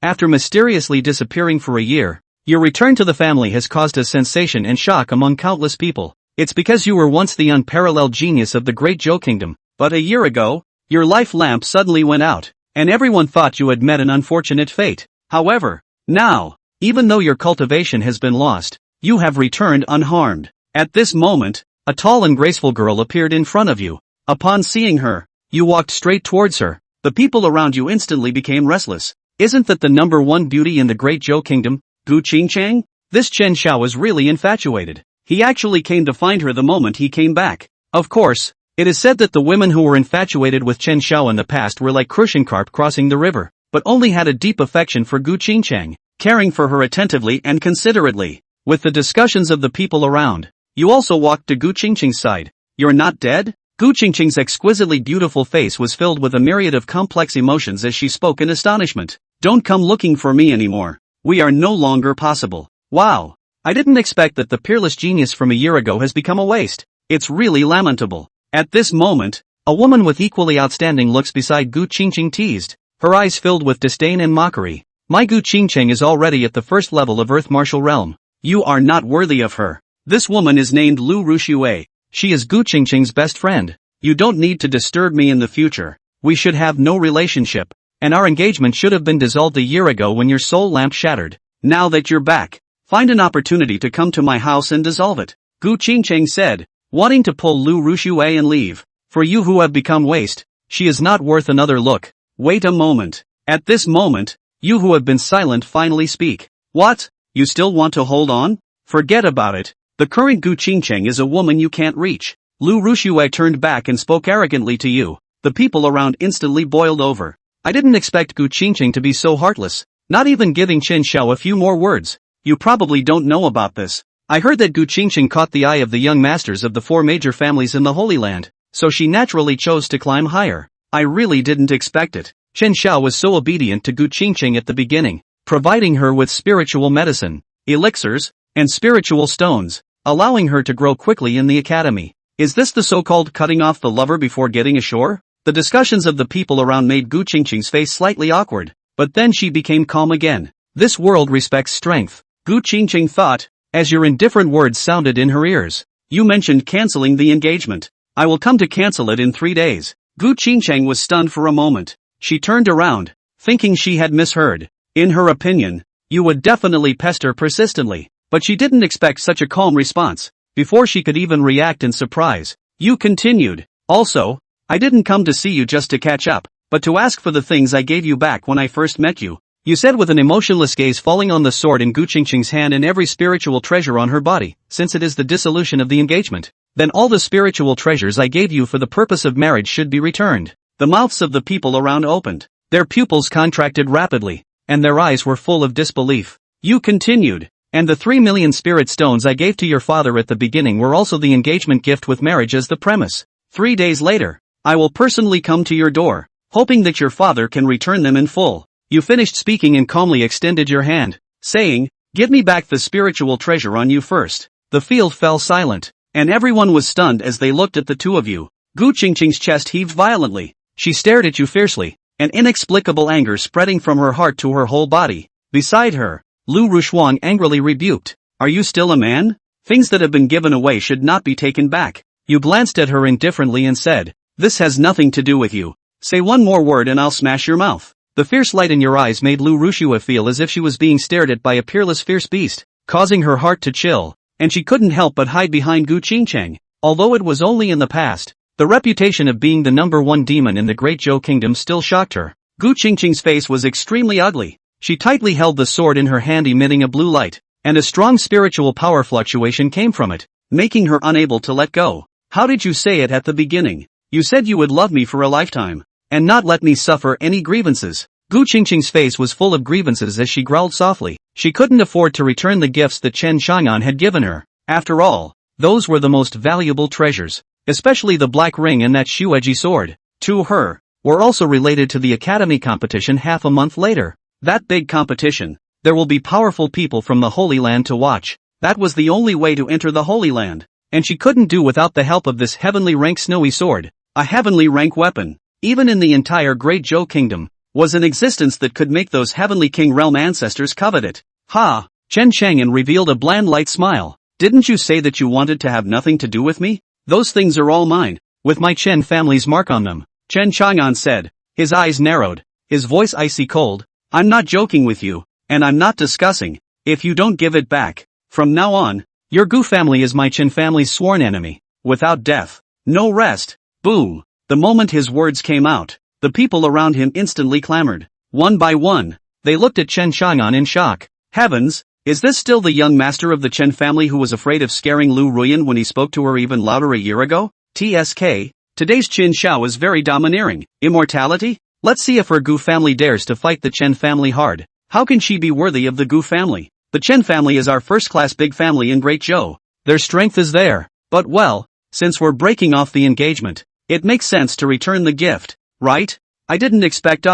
After mysteriously disappearing for a year, your return to the family has caused a sensation and shock among countless people. It's because you were once the unparalleled genius of the Great Joe Kingdom, but a year ago, your life lamp suddenly went out, and everyone thought you had met an unfortunate fate. However, now, even though your cultivation has been lost, you have returned unharmed. At this moment, a tall and graceful girl appeared in front of you. Upon seeing her, you walked straight towards her. The people around you instantly became restless. Isn't that the number one beauty in the Great Joe Kingdom, Gu Qingchang? This Chen Xiao was really infatuated. He actually came to find her the moment he came back. Of course, it is said that the women who were infatuated with Chen Xiao in the past were like crucian carp crossing the river, but only had a deep affection for Gu Qingchang, caring for her attentively and considerately. With the discussions of the people around, you also walked to Gu Qingchang's side. You're not dead? Gu Qingchang's exquisitely beautiful face was filled with a myriad of complex emotions as she spoke in astonishment. Don't come looking for me anymore. We are no longer possible. Wow. I didn't expect that the peerless genius from a year ago has become a waste. It's really lamentable. At this moment, a woman with equally outstanding looks beside Gu Qingchang teased, her eyes filled with disdain and mockery. My Gu Qingchang is already at the first level of Earth Martial Realm. You are not worthy of her. This woman is named Lu Ruxue. She is Gu Qingchang's best friend. You don't need to disturb me in the future. We should have no relationship, and our engagement should have been dissolved a year ago when your soul lamp shattered. Now that you're back, find an opportunity to come to my house and dissolve it, Gu Qingchang said, wanting to pull Lu Ruxue and leave. For you who have become waste, she is not worth another look. Wait a moment. At this moment, you who have been silent finally speak. What? You still want to hold on? Forget about it. The current Gu Qingchang is a woman you can't reach. Lu Ruxue turned back and spoke arrogantly to you. The people around instantly boiled over. I didn't expect Gu Qingchang to be so heartless, not even giving Chen Xiao a few more words. You probably don't know about this. I heard that Gu Qingchang caught the eye of the young masters of the 4 major families in the Holy Land, so she naturally chose to climb higher. I really didn't expect it. Chen Xiao was so obedient to Gu Qingchang at the beginning, providing her with spiritual medicine, elixirs, and spiritual stones, allowing her to grow quickly in the academy. Is this the so-called cutting off the lover before getting ashore? The discussions of the people around made Gu Qingchang's face slightly awkward, but then she became calm again. This world respects strength, Gu Qingchang thought, as your indifferent words sounded in her ears. You mentioned canceling the engagement. I will come to cancel it in 3 days. Gu Qingchang was stunned for a moment. She turned around, thinking she had misheard. In her opinion, you would definitely pester persistently, but she didn't expect such a calm response. Before she could even react in surprise, you continued. Also, I didn't come to see you just to catch up, but to ask for the things I gave you back when I first met you. You said with an emotionless gaze falling on the sword in Gu Qingchang's hand and every spiritual treasure on her body, since it is the dissolution of the engagement, then all the spiritual treasures I gave you for the purpose of marriage should be returned. The mouths of the people around opened, their pupils contracted rapidly, and their eyes were full of disbelief. You continued, and the 3 million spirit stones I gave to your father at the beginning were also the engagement gift with marriage as the premise. 3 days later, I will personally come to your door, hoping that your father can return them in full. You finished speaking and calmly extended your hand, saying, give me back the spiritual treasure on you first. The field fell silent, and everyone was stunned as they looked at the two of you. Gu Qingchang's chest heaved violently. She stared at you fiercely, an inexplicable anger spreading from her heart to her whole body. Beside her, Lu Rushuang angrily rebuked. Are you still a man? Things that have been given away should not be taken back. You glanced at her indifferently and said, this has nothing to do with you. Say one more word and I'll smash your mouth. The fierce light in your eyes made Lu Rushua feel as if she was being stared at by a peerless fierce beast, causing her heart to chill, and she couldn't help but hide behind Gu Qingchang. Although it was only in the past, the reputation of being the #1 demon in the Great Joe Kingdom still shocked her. Gu Qingchang's face was extremely ugly. She tightly held the sword in her hand, emitting a blue light, and a strong spiritual power fluctuation came from it, making her unable to let go. How did you say it at the beginning? You said you would love me for a lifetime, and not let me suffer any grievances. Gu Qingqing's face was full of grievances as she growled softly. She couldn't afford to return the gifts that Chen Chang'an had given her. After all, those were the most valuable treasures, especially the black ring and that Shueji sword. To her, were also related to the academy competition half a month later. That big competition, there will be powerful people from the Holy Land to watch. That was the only way to enter the Holy Land, and she couldn't do without the help of this heavenly rank snowy sword, a heavenly rank weapon. Even in the entire Great Joe Kingdom, was an existence that could make those heavenly king realm ancestors covet it. Ha! Chen Chang'an revealed a bland light smile. Didn't you say that you wanted to have nothing to do with me? Those things are all mine, with my Chen family's mark on them, Chen Chang'an said. His eyes narrowed, his voice icy cold. I'm not joking with you, and I'm not discussing, if you don't give it back. From now on, your Gu family is my Chen family's sworn enemy. Without death, no rest. Boom! The moment his words came out, the people around him instantly clamored. One by one, they looked at Chen Chang'an in shock. Heavens, is this still the young master of the Chen family who was afraid of scaring Lu Ruyan when he spoke to her even louder a year ago? TSK, today's Qin Xiao is very domineering. Immortality? Let's see if her Gu family dares to fight the Chen family hard. How can she be worthy of the Gu family? The Chen family is our first-class big family in Great Zhou. Their strength is there. But well, since we're breaking off the engagement, it makes sense to return the gift, right? I didn't expect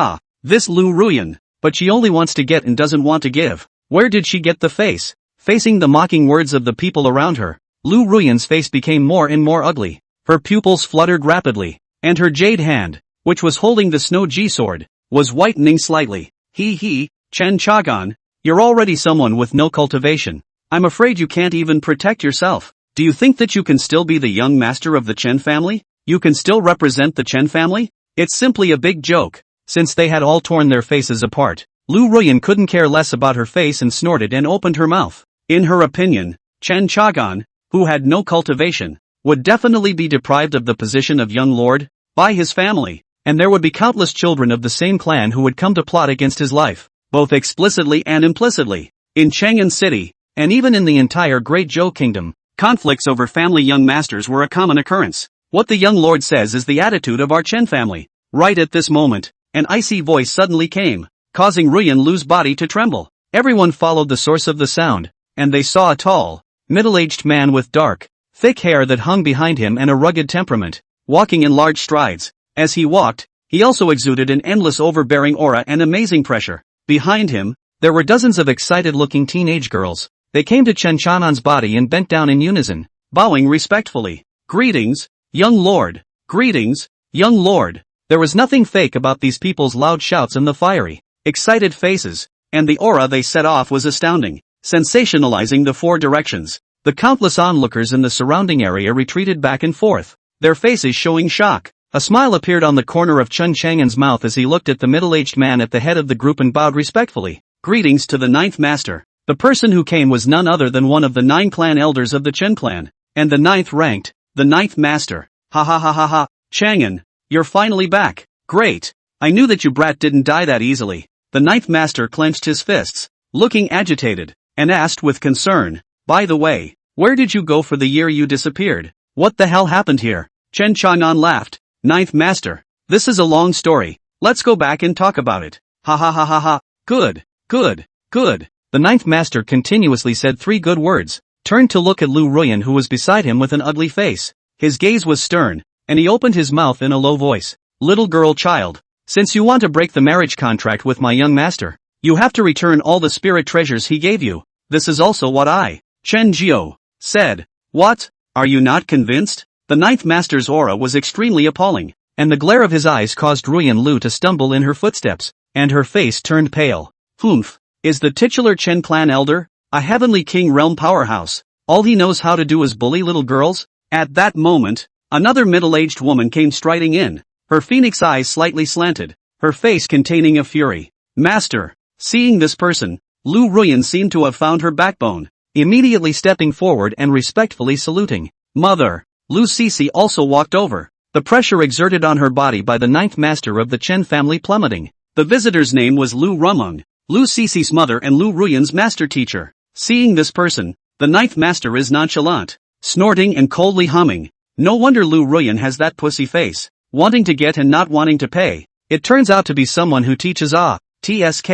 this Lu Ruyan, but she only wants to get and doesn't want to give. Where did she get the face? Facing the mocking words of the people around her, Lu Ruyan's face became more and more ugly. Her pupils fluttered rapidly, and her jade hand, which was holding the Snow Ji sword, was whitening slightly. Chen Chang'an, you're already someone with no cultivation. I'm afraid you can't even protect yourself. Do you think that you can still be the young master of the Chen family? You can still represent the Chen family? It's simply a big joke. Since they had all torn their faces apart, Lu Ruyan couldn't care less about her face and snorted and opened her mouth. In her opinion, Chen Chang'an, who had no cultivation, would definitely be deprived of the position of young lord by his family, and there would be countless children of the same clan who would come to plot against his life, both explicitly and implicitly. In Chang'an City, and even in the entire Great Zhou Kingdom, conflicts over family young masters were a common occurrence. What the young lord says is the attitude of our Chen family. Right at this moment, an icy voice suddenly came, causing Ruyan Lu's body to tremble. Everyone followed the source of the sound, and they saw a tall, middle-aged man with dark, thick hair that hung behind him and a rugged temperament, walking in large strides. As he walked, he also exuded an endless overbearing aura and amazing pressure. Behind him, there were dozens of excited-looking teenage girls. They came to Chen Chang'an's body and bent down in unison, bowing respectfully. Greetings, young lord. Greetings, young lord. There was nothing fake about these people's loud shouts and the fiery, excited faces, and the aura they set off was astounding, sensationalizing the four directions. The countless onlookers in the surrounding area retreated back and forth, their faces showing shock. A smile appeared on the corner of Chen Chang'an's mouth as he looked at the middle-aged man at the head of the group and bowed respectfully. Greetings to the ninth master. The person who came was none other than one of the 9 clan elders of the Chen clan, and the 9th ranked, the 9th master. Ha ha ha ha ha, Chang'an, you're finally back. Great. I knew that you brat didn't die that easily. The 9th master clenched his fists, looking agitated, and asked with concern, by the way, where did you go for the year you disappeared? What the hell happened here? Chen Chang'an laughed. 9th master, this is a long story. Let's go back and talk about it. Ha ha ha ha ha. Good, good, good. The 9th master continuously said 3 good words, turned to look at Lu Ruyan who was beside him with an ugly face. His gaze was stern, and he opened his mouth in a low voice. Little girl child, since you want to break the marriage contract with my young master, you have to return all the spirit treasures he gave you. This is also what I, Chen Jiao, said. What? Are you not convinced? The 9th master's aura was extremely appalling, and the glare of his eyes caused Ruyan Lu to stumble in her footsteps, and her face turned pale. Humph. Is the titular Chen clan elder, a heavenly king realm powerhouse, all he knows how to do is bully little girls? At that moment, another middle-aged woman came striding in, her phoenix eyes slightly slanted, her face containing a fury. Master. Seeing this person, Lu Ruyan seemed to have found her backbone, immediately stepping forward and respectfully saluting. Mother. Lu Sisi also walked over, the pressure exerted on her body by the 9th master of the Chen family plummeting. The visitor's name was Lu Rumeng, Lu Sisi's mother and Lu Ruyan's master teacher. Seeing this person, the 9th master is nonchalant, snorting and coldly humming. No wonder Lu Ruyan has that pussy face, wanting to get and not wanting to pay. It turns out to be someone who teaches TSK,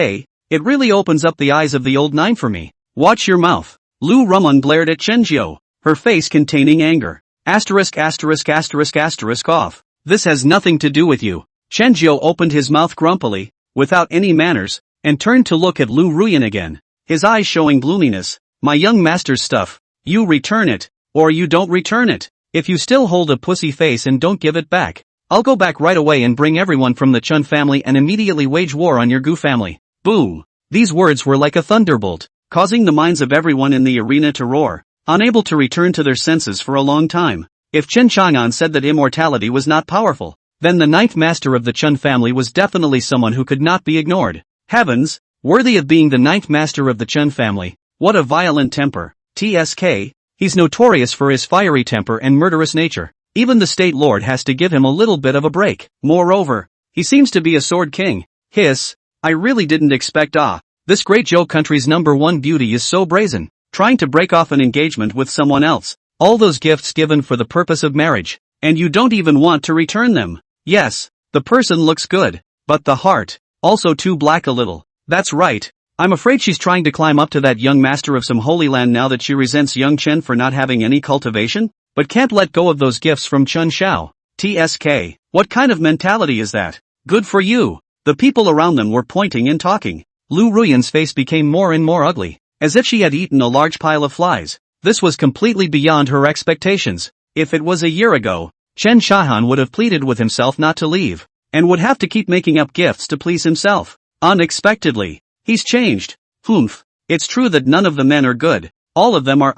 it really opens up the eyes of the old 9 for me. Watch your mouth. Lu Rumeng glared at Chen Jiao, her face containing anger. Asterisk asterisk asterisk asterisk off. This has nothing to do with you. Chen Jiao opened his mouth grumpily, without any manners, and turned to look at Lu Ruyan again, his eyes showing gloominess. My young master's stuff, you return it, or you don't return it. If you still hold a pussy face and don't give it back, I'll go back right away and bring everyone from the Chen family and immediately wage war on your Gu family. Boom. These words were like a thunderbolt, causing the minds of everyone in the arena to roar, unable to return to their senses for a long time. If Chen Chang'an said that immortality was not powerful, then the ninth master of the Chen family was definitely someone who could not be ignored. Heavens, worthy of being the ninth master of the Chen family. What a violent temper. TSK, he's notorious for his fiery temper and murderous nature. Even the state lord has to give him a little bit of a break. Moreover, he seems to be a sword king. Hiss, I really didn't expect this great Zhou country's #1 beauty is so brazen, trying to break off an engagement with someone else. All those gifts given for the purpose of marriage, and you don't even want to return them. Yes, the person looks good, but the heart, also too black a little. That's right. I'm afraid she's trying to climb up to that young master of some holy land now that she resents young Chen for not having any cultivation, but can't let go of those gifts from Chen Xiao. TSK, what kind of mentality is that? Good for you. The people around them were pointing and talking. Lu Ruyan's face became more and more ugly, as if she had eaten a large pile of flies. This was completely beyond her expectations. If it was a year ago, Chen Shahan would have pleaded with himself not to leave, and would have to keep making up gifts to please himself. Unexpectedly, he's changed. Humph. It's true that none of the men are good. All of them are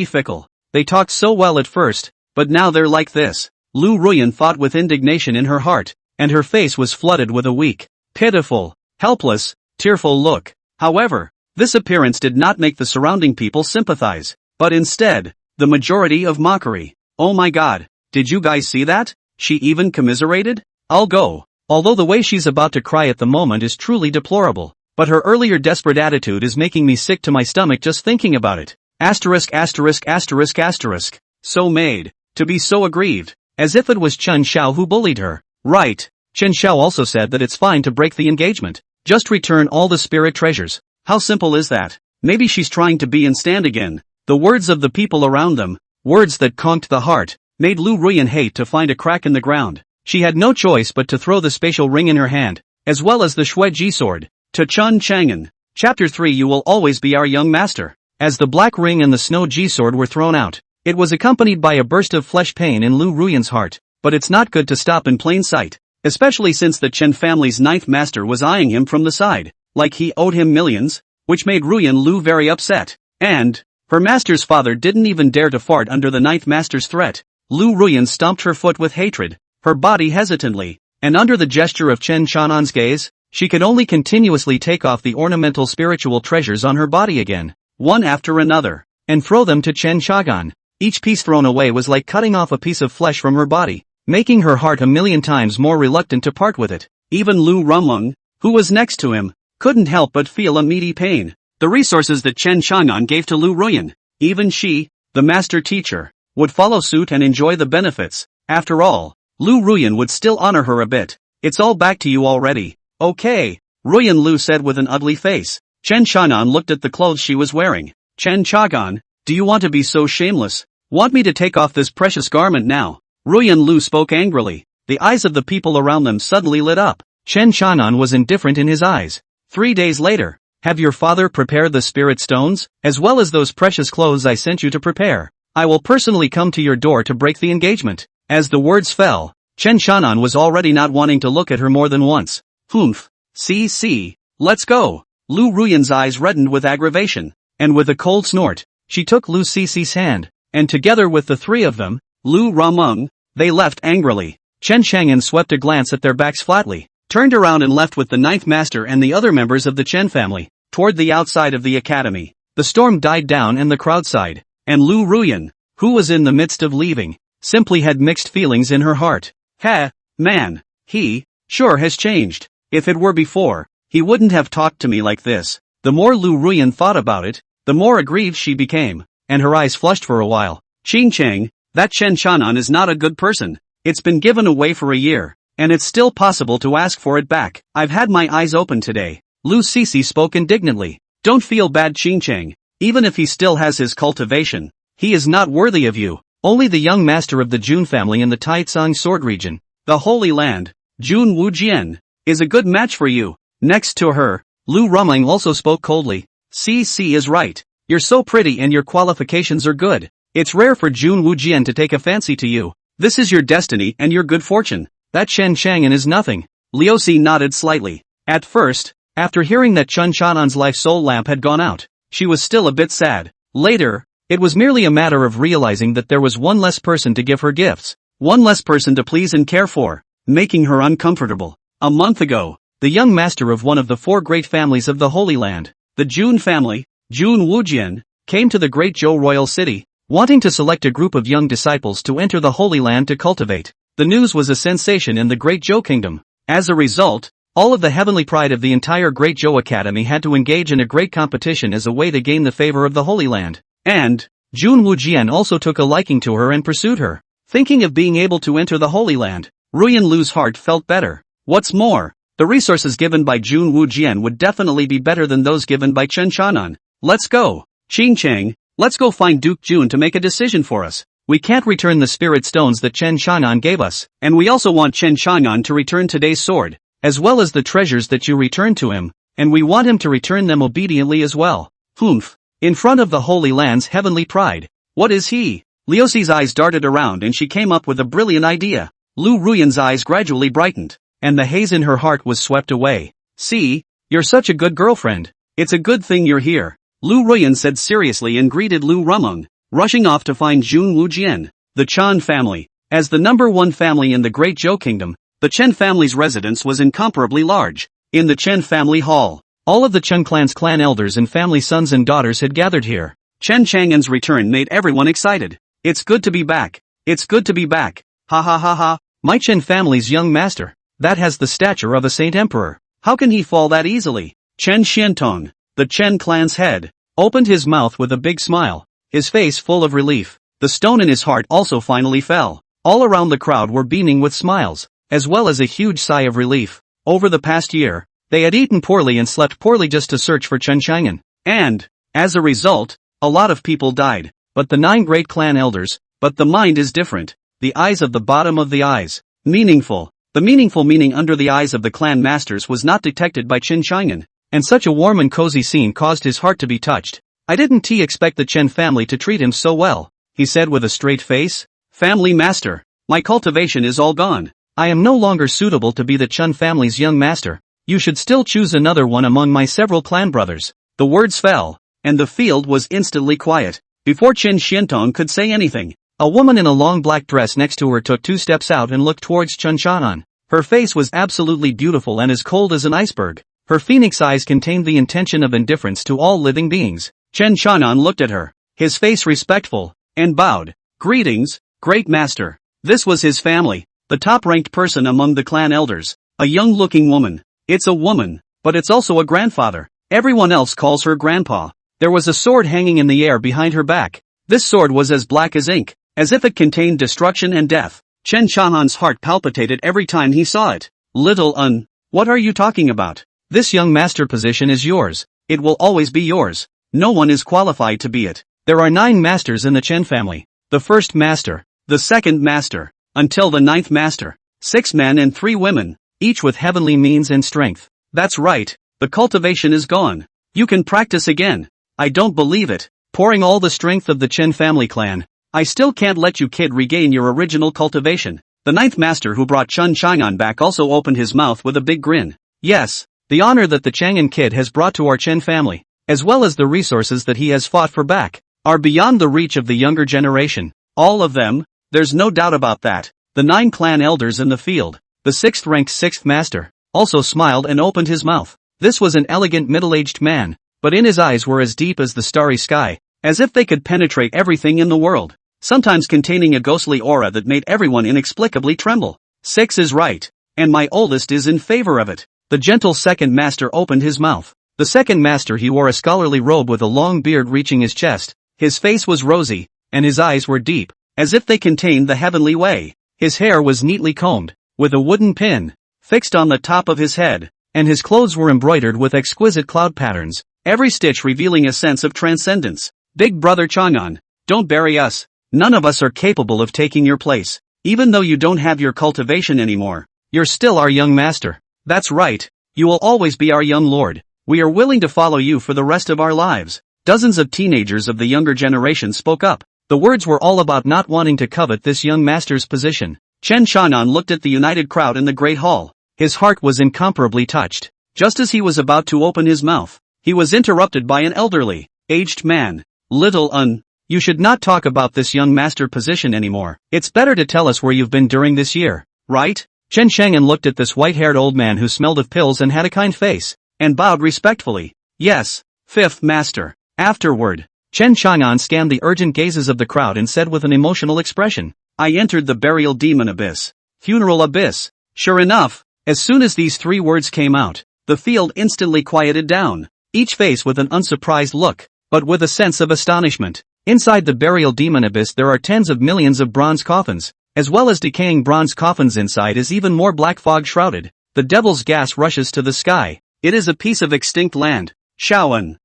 fickle. They talked so well at first, but now they're like this. Lu Ruyan fought with indignation in her heart, and her face was flooded with a weak, pitiful, helpless, tearful look. However, this appearance did not make the surrounding people sympathize, but instead, the majority of mockery. Oh my god, did you guys see that? She even commiserated? I'll go. Although the way she's about to cry at the moment is truly deplorable, but her earlier desperate attitude is making me sick to my stomach just thinking about it. So made, to be so aggrieved, as if it was Chen Xiao who bullied her. Right, Chen Xiao also said that it's fine to break the engagement. Just return all the spirit treasures. How simple is that? Maybe she's trying to be in stand again. The words of the people around them, words that conked the heart, made Lu Ruyan hate to find a crack in the ground. She had no choice but to throw the spatial ring in her hand, as well as the Shui Ji sword, to Chen Chang'an. Chapter 3. You will always be our young master. As the black ring and the snow Ji sword were thrown out, it was accompanied by a burst of flesh pain in Lu Ruyan's heart, but it's not good to stop in plain sight. Especially since the Chen family's ninth master was eyeing him from the side, like he owed him millions, which made Ruyan Lu very upset. And her master's father didn't even dare to fart under the ninth master's threat. Lu Ruyan stomped her foot with hatred, her body hesitantly, and under the gesture of Chen Chanan's gaze, she could only continuously take off the ornamental spiritual treasures on her body again, one after another, and throw them to Chen Shagan. Each piece thrown away was like cutting off a piece of flesh from her body, making her heart a million times more reluctant to part with it. Even Lu Rumung, who was next to him, couldn't help but feel a meaty pain. The resources that Chen Chang'an gave to Lu Ruyan, even she, the master teacher, would follow suit and enjoy the benefits. After all, Lu Ruyan would still honor her a bit. It's all back to you already. Okay, Ruyan Lu said with an ugly face. Chen Chang'an looked at the clothes she was wearing. Chen Chang'an, do you want to be so shameless? Want me to take off this precious garment now? Ruyan Lu spoke angrily. The eyes of the people around them suddenly lit up. Chen Chang'an was indifferent in his eyes. 3 days later, have your father prepared the spirit stones, as well as those precious clothes I sent you to prepare. I will personally come to your door to break the engagement. As the words fell, Chen Chang'an was already not wanting to look at her more than once. Humph. See, let's go. Lu Ruyan's eyes reddened with aggravation, and with a cold snort, she took Lu Cici's hand, and together with the three of them, Lu Rumung, they left angrily. Chen Chang'an swept a glance at their backs flatly, turned around and left with the ninth master and the other members of the Chen family, toward the outside of the academy. The storm died down and the crowd sighed, and Lu Ruyan, who was in the midst of leaving, simply had mixed feelings in her heart. Man, he, sure has changed. If it were before, he wouldn't have talked to me like this. The more Lu Ruyan thought about it, the more aggrieved she became, and her eyes flushed for a while. Qing Cheng, that Chen Chanan is not a good person. It's been given away for a year, and it's still possible to ask for it back. I've had my eyes open today. Lu Cici spoke indignantly. Don't feel bad, Qing Cheng. Even if he still has his cultivation, he is not worthy of you. Only the young master of the Jun family in the Taicang Sword region, the Holy Land, Jun Wujian, is a good match for you. Next to her, Lu Rumling also spoke coldly. CC is right. You're so pretty and your qualifications are good. It's rare for Jun Wujian to take a fancy to you. This is your destiny and your good fortune. That Chen Chang'an is nothing. Liu Si nodded slightly. At first, after hearing that Chen Chan'an's life soul lamp had gone out, she was still a bit sad. Later, it was merely a matter of realizing that there was one less person to give her gifts, one less person to please and care for, making her uncomfortable. A month ago, the young master of one of the 4 great families of the Holy Land, the Jun family, Jun Wujian, came to the Great Zhou royal city, wanting to select a group of young disciples to enter the Holy Land to cultivate. The news was a sensation in the Great Zhou kingdom. As a result, all of the heavenly pride of the entire Great Zhou Academy had to engage in a great competition as a way to gain the favor of the Holy Land. And, Jun Wujian also took a liking to her and pursued her. Thinking of being able to enter the Holy Land, Ruyan Lu's heart felt better. What's more, the resources given by Jun Wujian would definitely be better than those given by Chen Chan'an. Let's go. Qing Chang, let's go find Duke Jun to make a decision for us. We can't return the spirit stones that Chen Chan'an gave us, and we also want Chen Chan'an to return today's sword, as well as the treasures that you returned to him, and we want him to return them obediently as well. Humph. In front of the Holy Land's heavenly pride. What is he? Liu Si's eyes darted around and she came up with a brilliant idea. Lu Ruyan's eyes gradually brightened, and the haze in her heart was swept away. See, you're such a good girlfriend. It's a good thing you're here. Lu Ruyan said seriously and greeted Lu Rumeng, rushing off to find Jun Wujian. The Chen family. As the #1 family in the Great Zhou Kingdom, the Chen family's residence was incomparably large. In the Chen family hall, all of the Chen clan's clan elders and family sons and daughters had gathered here. Chen Chang'an's return made everyone excited. It's good to be back. It's good to be back. Ha ha ha ha. My Chen family's young master. That has the stature of a saint emperor. How can he fall that easily? Chen Xiantong, the Chen clan's head, opened his mouth with a big smile, his face full of relief. The stone in his heart also finally fell. All around the crowd were beaming with smiles, as well as a huge sigh of relief. Over the past year, they had eaten poorly and slept poorly just to search for Chen Chang'an. And, as a result, a lot of people died. But the 9 great clan elders, but the mind is different. The eyes of the bottom of the eyes. Meaningful. The meaningful meaning under the eyes of the clan masters was not detected by Chen Chang'an, and such a warm and cozy scene caused his heart to be touched. I didn't expect the Chen family to treat him so well, he said with a straight face. Family master, my cultivation is all gone. I am no longer suitable to be the Chen family's young master. You should still choose another one among my several clan brothers. The words fell, and the field was instantly quiet. Before Chen Xiantong could say anything, a woman in a long black dress next to her took 2 steps out and looked towards Chen Chan'an. Her face was absolutely beautiful and as cold as an iceberg. Her phoenix eyes contained the intention of indifference to all living beings. Chen Chan'an looked at her, his face respectful, and bowed. Greetings, great master. This was his family, the top-ranked person among the clan elders, a young-looking woman. It's a woman, but it's also a grandfather. Everyone else calls her grandpa. There was a sword hanging in the air behind her back. This sword was as black as ink, as if it contained destruction and death. Chen Chan'an's heart palpitated every time he saw it. What are you talking about? This young master position is yours. It will always be yours. No one is qualified to be it. There are 9 masters in the Chen family. The first master, the second master, until the 9th master. 6 men and 3 women, each with heavenly means and strength. That's right, the cultivation is gone. You can practice again. I don't believe it. Pouring all the strength of the Chen family clan. I still can't let you kid regain your original cultivation. The 9th master who brought Chen Chang'an back also opened his mouth with a big grin. Yes, the honor that the Chang'an kid has brought to our Chen family, as well as the resources that he has fought for back, are beyond the reach of the younger generation. All of them, there's no doubt about that. The 9 clan elders in the field, the 6th-ranked 6th master, also smiled and opened his mouth. This was an elegant middle-aged man, but in his eyes were as deep as the starry sky, as if they could penetrate everything in the world, sometimes containing a ghostly aura that made everyone inexplicably tremble. 6 is right, and my oldest is in favor of it. The gentle 2nd master opened his mouth. The 2nd master he wore a scholarly robe with a long beard reaching his chest. His face was rosy, and his eyes were deep, as if they contained the heavenly way. His hair was neatly combed, with a wooden pin fixed on the top of his head, and his clothes were embroidered with exquisite cloud patterns, every stitch revealing a sense of transcendence. Big brother Chang'an, don't bury us. None of us are capable of taking your place. Even though you don't have your cultivation anymore, you're still our young master. That's right, you will always be our young lord. We are willing to follow you for the rest of our lives. Dozens of teenagers of the younger generation spoke up. The words were all about not wanting to covet this young master's position. Chen Chang'an looked at the united crowd in the great hall. His heart was incomparably touched. Just as he was about to open his mouth, he was interrupted by an elderly, aged man. You should not talk about this young master position anymore. It's better to tell us where you've been during this year, right? Chen Chang'an looked at this white-haired old man who smelled of pills and had a kind face, and bowed respectfully. Yes, fifth master. Afterward, Chen Chang'an scanned the urgent gazes of the crowd and said with an emotional expression, I entered the burial demon abyss. Funeral abyss. Sure enough, as soon as these 3 words came out, the field instantly quieted down, each face with an unsurprised look, but with a sense of astonishment. Inside the burial demon abyss there are tens of millions of bronze coffins, as well as decaying bronze coffins. Inside is even more black fog shrouded. The devil's gas rushes to the sky. It is a piece of extinct land. Shaoan.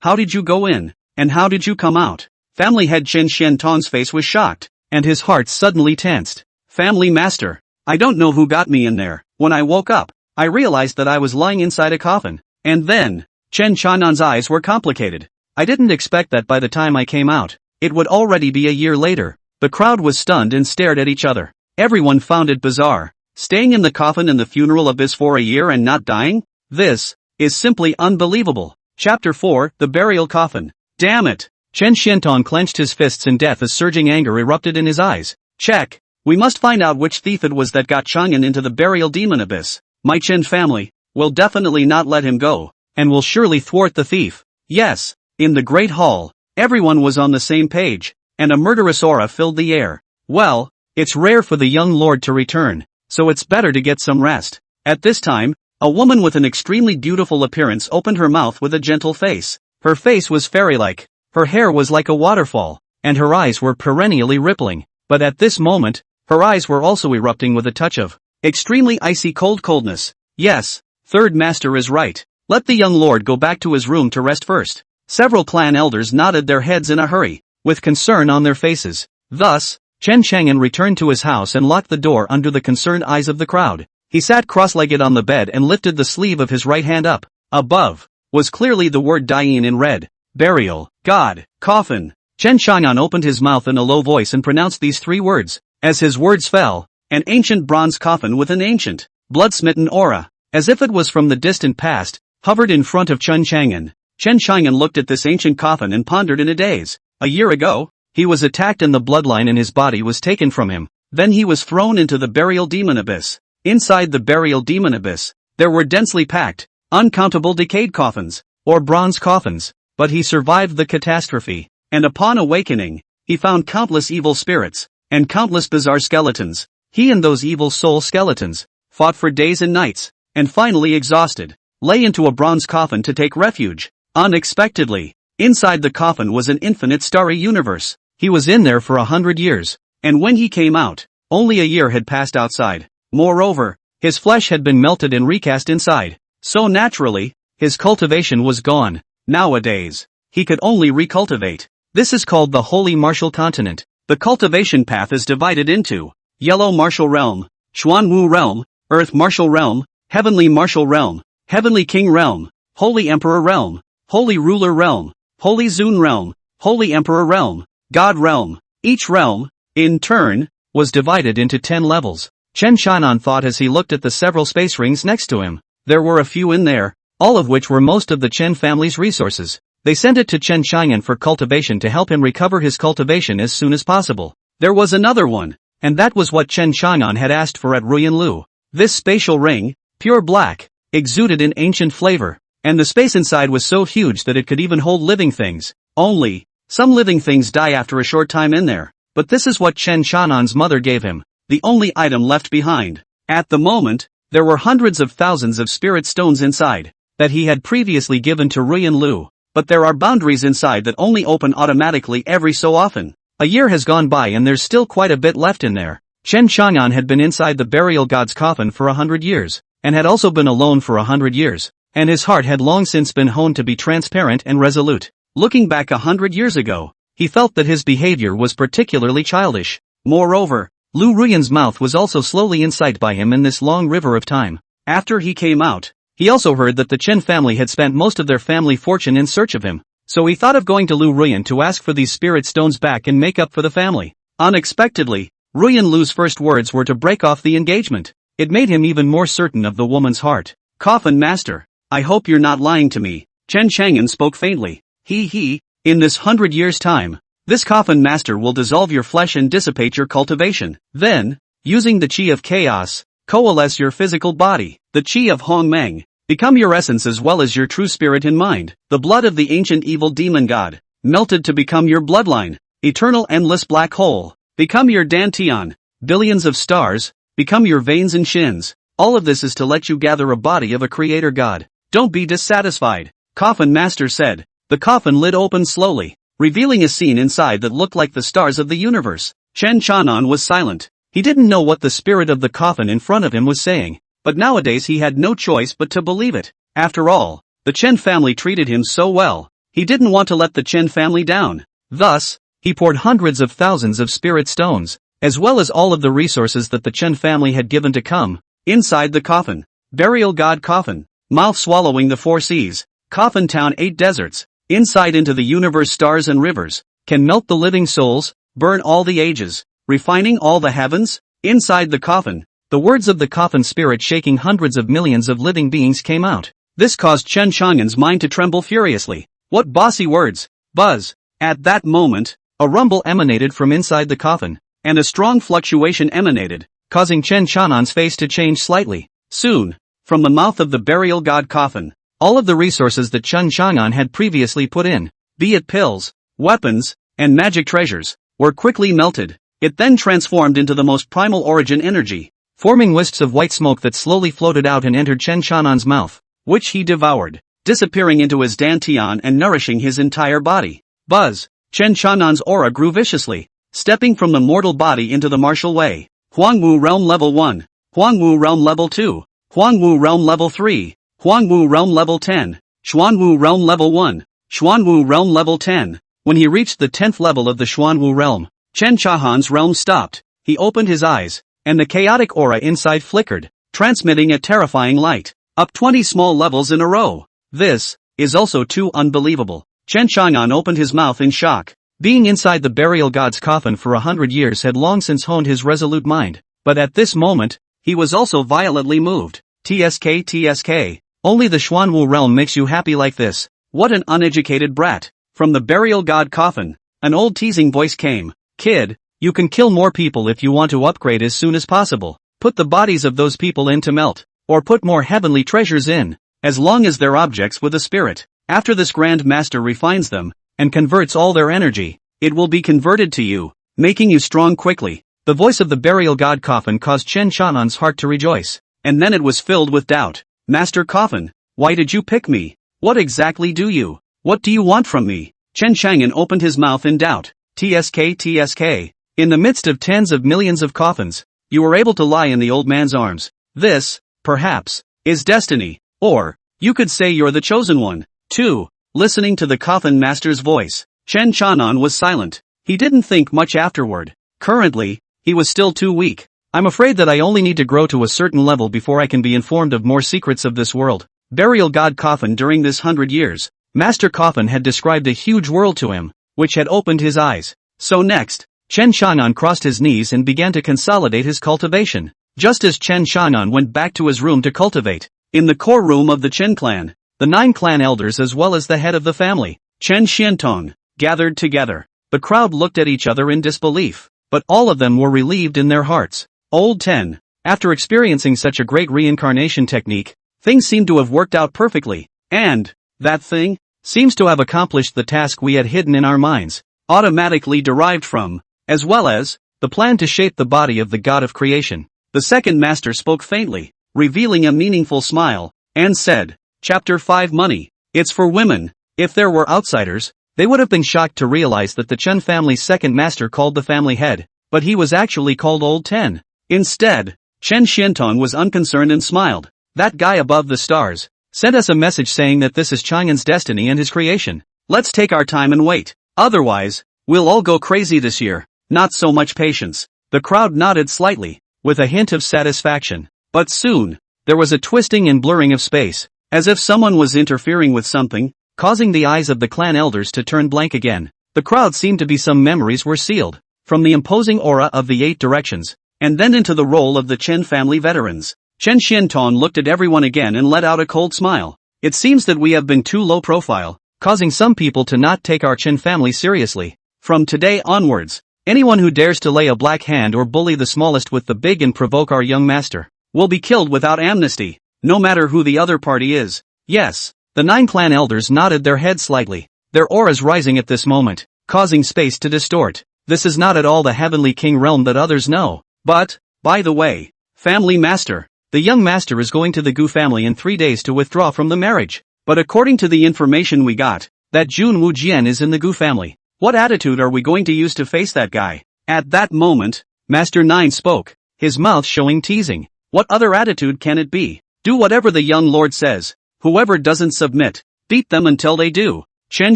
How did you go in? And how did you come out? Family head Chen Xiantong's face was shocked, and his heart suddenly tensed. Family master. I don't know who got me in there. When I woke up, I realized that I was lying inside a coffin. And then, Chen Chang'an's eyes were complicated. I didn't expect that by the time I came out, it would already be a year later. The crowd was stunned and stared at each other. Everyone found it bizarre. Staying in the coffin in the funeral abyss for a year and not dying? This is simply unbelievable. Chapter 4, The Burial Coffin. Damn it! Chen Xiantong clenched his fists in death as surging anger erupted in his eyes. Check. We must find out which thief it was that got Chang'an into the burial demon abyss. My Chen family will definitely not let him go, and will surely thwart the thief. Yes. In the great hall, everyone was on the same page, and a murderous aura filled the air. Well, it's rare for the young lord to return, so it's better to get some rest. At this time, a woman with an extremely beautiful appearance opened her mouth with a gentle face. Her face was fairy-like, her hair was like a waterfall, and her eyes were perennially rippling. But at this moment, her eyes were also erupting with a touch of extremely icy coldness. Yes, third master is right. Let the young lord go back to his room to rest first. Several clan elders nodded their heads in a hurry, with concern on their faces. Thus, Chen Chang'an returned to his house and locked the door under the concerned eyes of the crowd. He sat cross-legged on the bed and lifted the sleeve of his right hand up. Above was clearly the word Daiyin in red. Burial, God, Coffin. Chen Chang'an opened his mouth in a low voice and pronounced these 3 words. As his words fell, an ancient bronze coffin with an ancient, blood-smitten aura, as if it was from the distant past, hovered in front of Chen Chang'an. Chen Chang'an looked at this ancient coffin and pondered in a daze. A year ago, he was attacked and the bloodline in his body was taken from him. Then he was thrown into the burial demon abyss. Inside the burial demon abyss, there were densely packed, uncountable decayed coffins, or bronze coffins, but he survived the catastrophe, and upon awakening, he found countless evil spirits, and countless bizarre skeletons. He and those evil soul skeletons fought for days and nights, and finally exhausted, lay into a bronze coffin to take refuge. Unexpectedly, inside the coffin was an infinite starry universe. He was in there for 100 years, and when he came out, only a year had passed outside. Moreover, his flesh had been melted and recast inside, so naturally, his cultivation was gone. Nowadays, he could only recultivate. This is called the Holy Martial Continent. The cultivation path is divided into Yellow Martial Realm, Xuanwu Realm, Earth Martial Realm, Heavenly Martial Realm, Heavenly King Realm, Holy Emperor Realm, Holy Ruler Realm, Holy Zun Realm, Holy Emperor Realm, God Realm. Each realm, in turn, was divided into 10 levels. Chen Chang'an thought as he looked at the several space rings next to him. There were a few in there, all of which were most of the Chen family's resources. They sent it to Chen Chang'an for cultivation to help him recover his cultivation as soon as possible. There was another one, and that was what Chen Chang'an had asked for at Ruyanlu. This spatial ring, pure black, exuded an ancient flavor. And the space inside was so huge that it could even hold living things. Only, some living things die after a short time in there. But this is what Chen Chang'an's mother gave him, the only item left behind. At the moment, there were hundreds of thousands of spirit stones inside, that he had previously given to Ruyanlu. But there are boundaries inside that only open automatically every so often. A year has gone by and there's still quite a bit left in there. Chen Chang'an had been inside the burial god's coffin for 100 years, and had also been alone for 100 years. And his heart had long since been honed to be transparent and resolute. Looking back 100 years ago, he felt that his behavior was particularly childish. Moreover, Lu Ruyan's mouth was also slowly in sight by him in this long river of time. After he came out, he also heard that the Chen family had spent most of their family fortune in search of him. So he thought of going to Lu Ruyan to ask for these spirit stones back and make up for the family. Unexpectedly, Ruyan Lu's first words were to break off the engagement. It made him even more certain of the woman's heart. Coffin Master, I hope you're not lying to me. Chen Chang'an spoke faintly. In this 100 years' time, this Coffin Master will dissolve your flesh and dissipate your cultivation. Then, using the Qi of Chaos, coalesce your physical body, the Qi of Hongmeng, become your essence as well as your true spirit and mind. The blood of the ancient evil demon god, melted to become your bloodline, eternal endless black hole, become your dantian, billions of stars, become your veins and shins. All of this is to let you gather a body of a creator god. Don't be dissatisfied, Coffin Master said. The coffin lid opened slowly, revealing a scene inside that looked like the stars of the universe. Chen Chang'an was silent. He didn't know what the spirit of the coffin in front of him was saying, but nowadays he had no choice but to believe it. After all, the Chen family treated him so well. He didn't want to let the Chen family down. Thus, he poured hundreds of thousands of spirit stones, as well as all of the resources that the Chen family had given to come inside the coffin. Burial god Coffin, mouth swallowing the 4 seas, Coffin town 8 deserts, inside into the universe stars and rivers, can melt the living souls, burn all the ages, refining all the heavens. Inside the coffin, the words of the coffin spirit shaking hundreds of millions of living beings came out. This caused Chen Chang'an's mind to tremble furiously. What bossy words! Buzz! At that moment, a rumble emanated from inside the coffin, and a strong fluctuation emanated, causing Chen Chang'an's face to change slightly. Soon, from the mouth of the burial god Coffin, all of the resources that Chen Chang'an had previously put in, be it pills, weapons, and magic treasures, were quickly melted. It then transformed into the most primal origin energy, forming wisps of white smoke that slowly floated out and entered Chen Chang'an's mouth, which he devoured, disappearing into his dantian and nourishing his entire body. Buzz! Chen Chang'an's aura grew viciously, stepping from the mortal body into the martial way. Huangwu Realm Level 1, Huangwu Realm Level 2, Huangwu Realm Level 3, Huangwu Realm Level 10, Xuanwu Realm Level 1, Xuanwu Realm Level 10. When he reached the 10th level of the Xuanwu Realm, Chen Chang'an's realm stopped. He opened his eyes, and the chaotic aura inside flickered, transmitting a terrifying light, up 20 small levels in a row. This is also too unbelievable. Chen Chang'an opened his mouth in shock. Being inside the burial god's coffin for 100 years had long since honed his resolute mind, but at this moment, he was also violently moved. TSK. Only the Xuanwu realm makes you happy like this. What an uneducated brat. From the burial god Coffin, an old teasing voice came. Kid, you can kill more people if you want to upgrade as soon as possible. Put the bodies of those people in to melt, or put more heavenly treasures in, as long as they're objects with a spirit. After this Grand Master refines them, and converts all their energy, it will be converted to you, making you strong quickly. The voice of the burial god Coffin caused Chen Chang'an's heart to rejoice, and then it was filled with doubt. Master Coffin, why did you pick me? What exactly do you? What do you want from me? Chen Chang'an opened his mouth in doubt. TSK. In the midst of tens of millions of coffins, you were able to lie in the old man's arms. This, perhaps, is destiny. Or, you could say you're the chosen one. 2. Listening to the coffin master's voice, Chen Chang'an was silent. He didn't think much afterward. Currently, he was still too weak. I'm afraid that I only need to grow to a certain level before I can be informed of more secrets of this world. Burial god Coffin. During this 100 years, Master Coffin had described a huge world to him, which had opened his eyes. So next, Chen Chang'an crossed his knees and began to consolidate his cultivation. Just as Chen Chang'an went back to his room to cultivate, in the core room of the Chen clan, the 9 clan elders as well as the head of the family, Chen Xiantong, gathered together. The crowd looked at each other in disbelief, but all of them were relieved in their hearts. Old Ten, after experiencing such a great reincarnation technique, things seem to have worked out perfectly, and that thing seems to have accomplished the task we had hidden in our minds, automatically derived from, as well as, the plan to shape the body of the god of creation. The second master spoke faintly, revealing a meaningful smile, and said, Chapter 5 Money. It's for women. If there were outsiders, they would have been shocked to realize that the Chen family's second master called the family head, but he was actually called Old Ten. Instead, Chen Xiantong was unconcerned and smiled. That guy above the stars sent us a message saying that this is Chang'an's destiny and his creation. Let's take our time and wait. Otherwise, we'll all go crazy this year. Not so much patience. The crowd nodded slightly, with a hint of satisfaction. But soon, there was a twisting and blurring of space, as if someone was interfering with something, causing the eyes of the clan elders to turn blank again. The crowd seemed to be some memories were sealed. from the imposing aura of the 8 directions, and then into the role of the Chen family veterans. Chen Xiantong looked at everyone again and let out a cold smile. It seems that we have been too low profile, causing some people to not take our Chen family seriously. From today onwards, anyone who dares to lay a black hand or bully the smallest with the big and provoke our young master will be killed without amnesty, no matter who the other party is. Yes, the 9 clan elders nodded their heads slightly, their auras rising at this moment, causing space to distort. This is not at all the heavenly king realm that others know. But, by the way, family master, the young master is going to the Gu family in 3 days to withdraw from the marriage. But according to the information we got, that Jun Wu Jian is in the Gu family. What attitude are we going to use to face that guy? At that moment, Master 9 spoke, his mouth showing teasing. What other attitude can it be? Do whatever the young lord says. Whoever doesn't submit, beat them until they do. Chen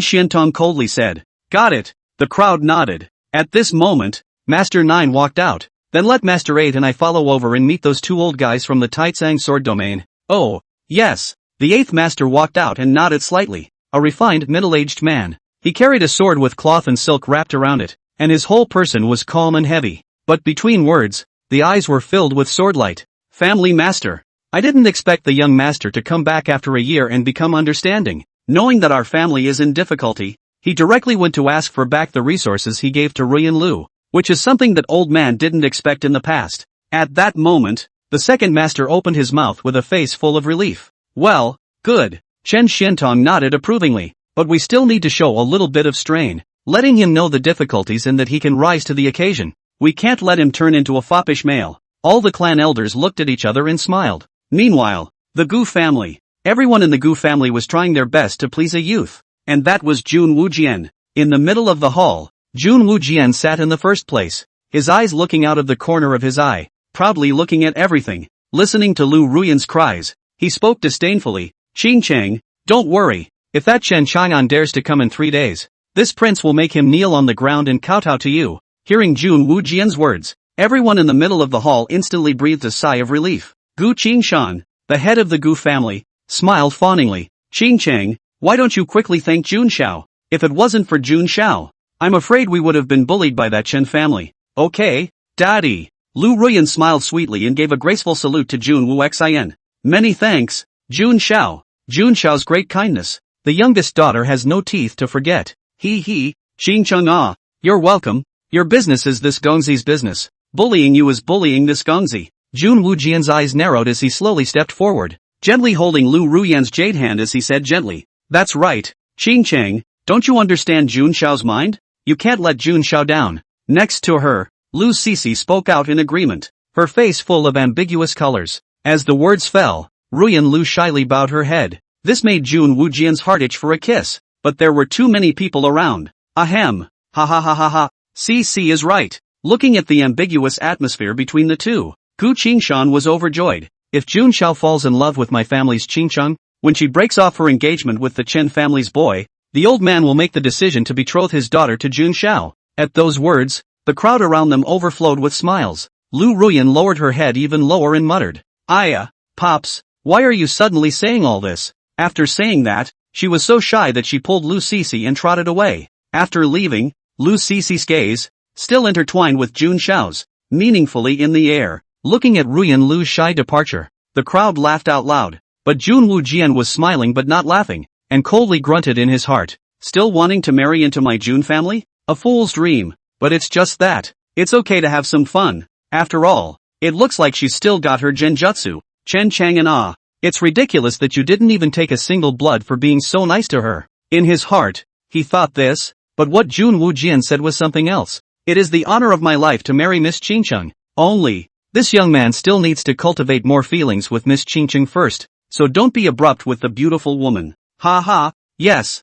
Xiantong coldly said. Got it. The crowd nodded. At this moment, Master 9 walked out. Then let Master 8 and I follow over and meet those 2 old guys from the Taizang sword domain. Oh, yes. The 8th master walked out and nodded slightly. A refined middle-aged man. He carried a sword with cloth and silk wrapped around it, and his whole person was calm and heavy. But between words, the eyes were filled with swordlight. Family master. I didn't expect the young master to come back after a year and become understanding. Knowing that our family is in difficulty, he directly went to ask for back the resources he gave to Ruyan Lu, which is something that old man didn't expect in the past. At that moment, the second master opened his mouth with a face full of relief. Well, good. Chen Xiantong nodded approvingly, but we still need to show a little bit of strain, letting him know the difficulties and that he can rise to the occasion. We can't let him turn into a foppish male. All the clan elders looked at each other and smiled. Meanwhile, the Gu family. Everyone in the Gu family was trying their best to please a youth. And that was Jun Wu Jian. In the middle of the hall, Jun Wu Jian sat in the first place, his eyes looking out of the corner of his eye, proudly looking at everything, listening to Lu Ruyan's cries. He spoke disdainfully, Qing Cheng, don't worry, if that Chen Chang'an dares to come in 3 days, this prince will make him kneel on the ground and kowtow to you. Hearing Jun Wu Jian's words, everyone in the middle of the hall instantly breathed a sigh of relief. Gu Qingshan, the head of the Gu family, smiled fawningly. Qing Cheng, why don't you quickly thank Jun Xiao? If it wasn't for Jun Xiao, I'm afraid we would have been bullied by that Chen family. Okay, Daddy. Lu Ruyan smiled sweetly and gave a graceful salute to Jun Wu Xin. Many thanks, Jun Xiao. Jun Xiao's great kindness. The youngest daughter has no teeth to forget. He, Xingcheng ah. You're welcome. Your business is this Gongzi's business. Bullying you is bullying this Gongzi. Jun Wu Jian's eyes narrowed as he slowly stepped forward, gently holding Lu Ruyan's jade hand as he said gently. That's right, Qing Cheng, don't you understand Jun Xiao's mind? You can't let Jun Xiao down. Next to her, Lu Sisi spoke out in agreement, her face full of ambiguous colors. As the words fell, Ruyan Lu shyly bowed her head. This made Jun Wu Jian's heart itch for a kiss, but there were too many people around. Ahem, ha ha ha ha ha, Sisi is right. Looking at the ambiguous atmosphere between the two, Gu Qingshan was overjoyed. If Jun Xiao falls in love with my family's Qingcheng, when she breaks off her engagement with the Chen family's boy, the old man will make the decision to betroth his daughter to Jun Xiao. At those words, the crowd around them overflowed with smiles. Lu Ruyan lowered her head even lower and muttered, Aya, Pops, why are you suddenly saying all this? After saying that, she was so shy that she pulled Lu Sisi and trotted away. After leaving, Lu Sisi's gaze, still intertwined with Jun Xiao's, meaningfully in the air. Looking at Ruyan Lu's shy departure, the crowd laughed out loud. But Jun Wu Jian was smiling but not laughing, and coldly grunted in his heart. Still wanting to marry into my Jun family? A fool's dream. But it's just that. It's okay to have some fun. After all, it looks like she's still got her genjutsu. Chen Chang and ah. It's ridiculous that you didn't even take a single blood for being so nice to her. In his heart, he thought this, but what Jun Wu Jian said was something else. It is the honor of my life to marry Miss Qingcheng. Only, this young man still needs to cultivate more feelings with Miss Qingcheng first. So don't be abrupt with the beautiful woman. Ha ha, yes,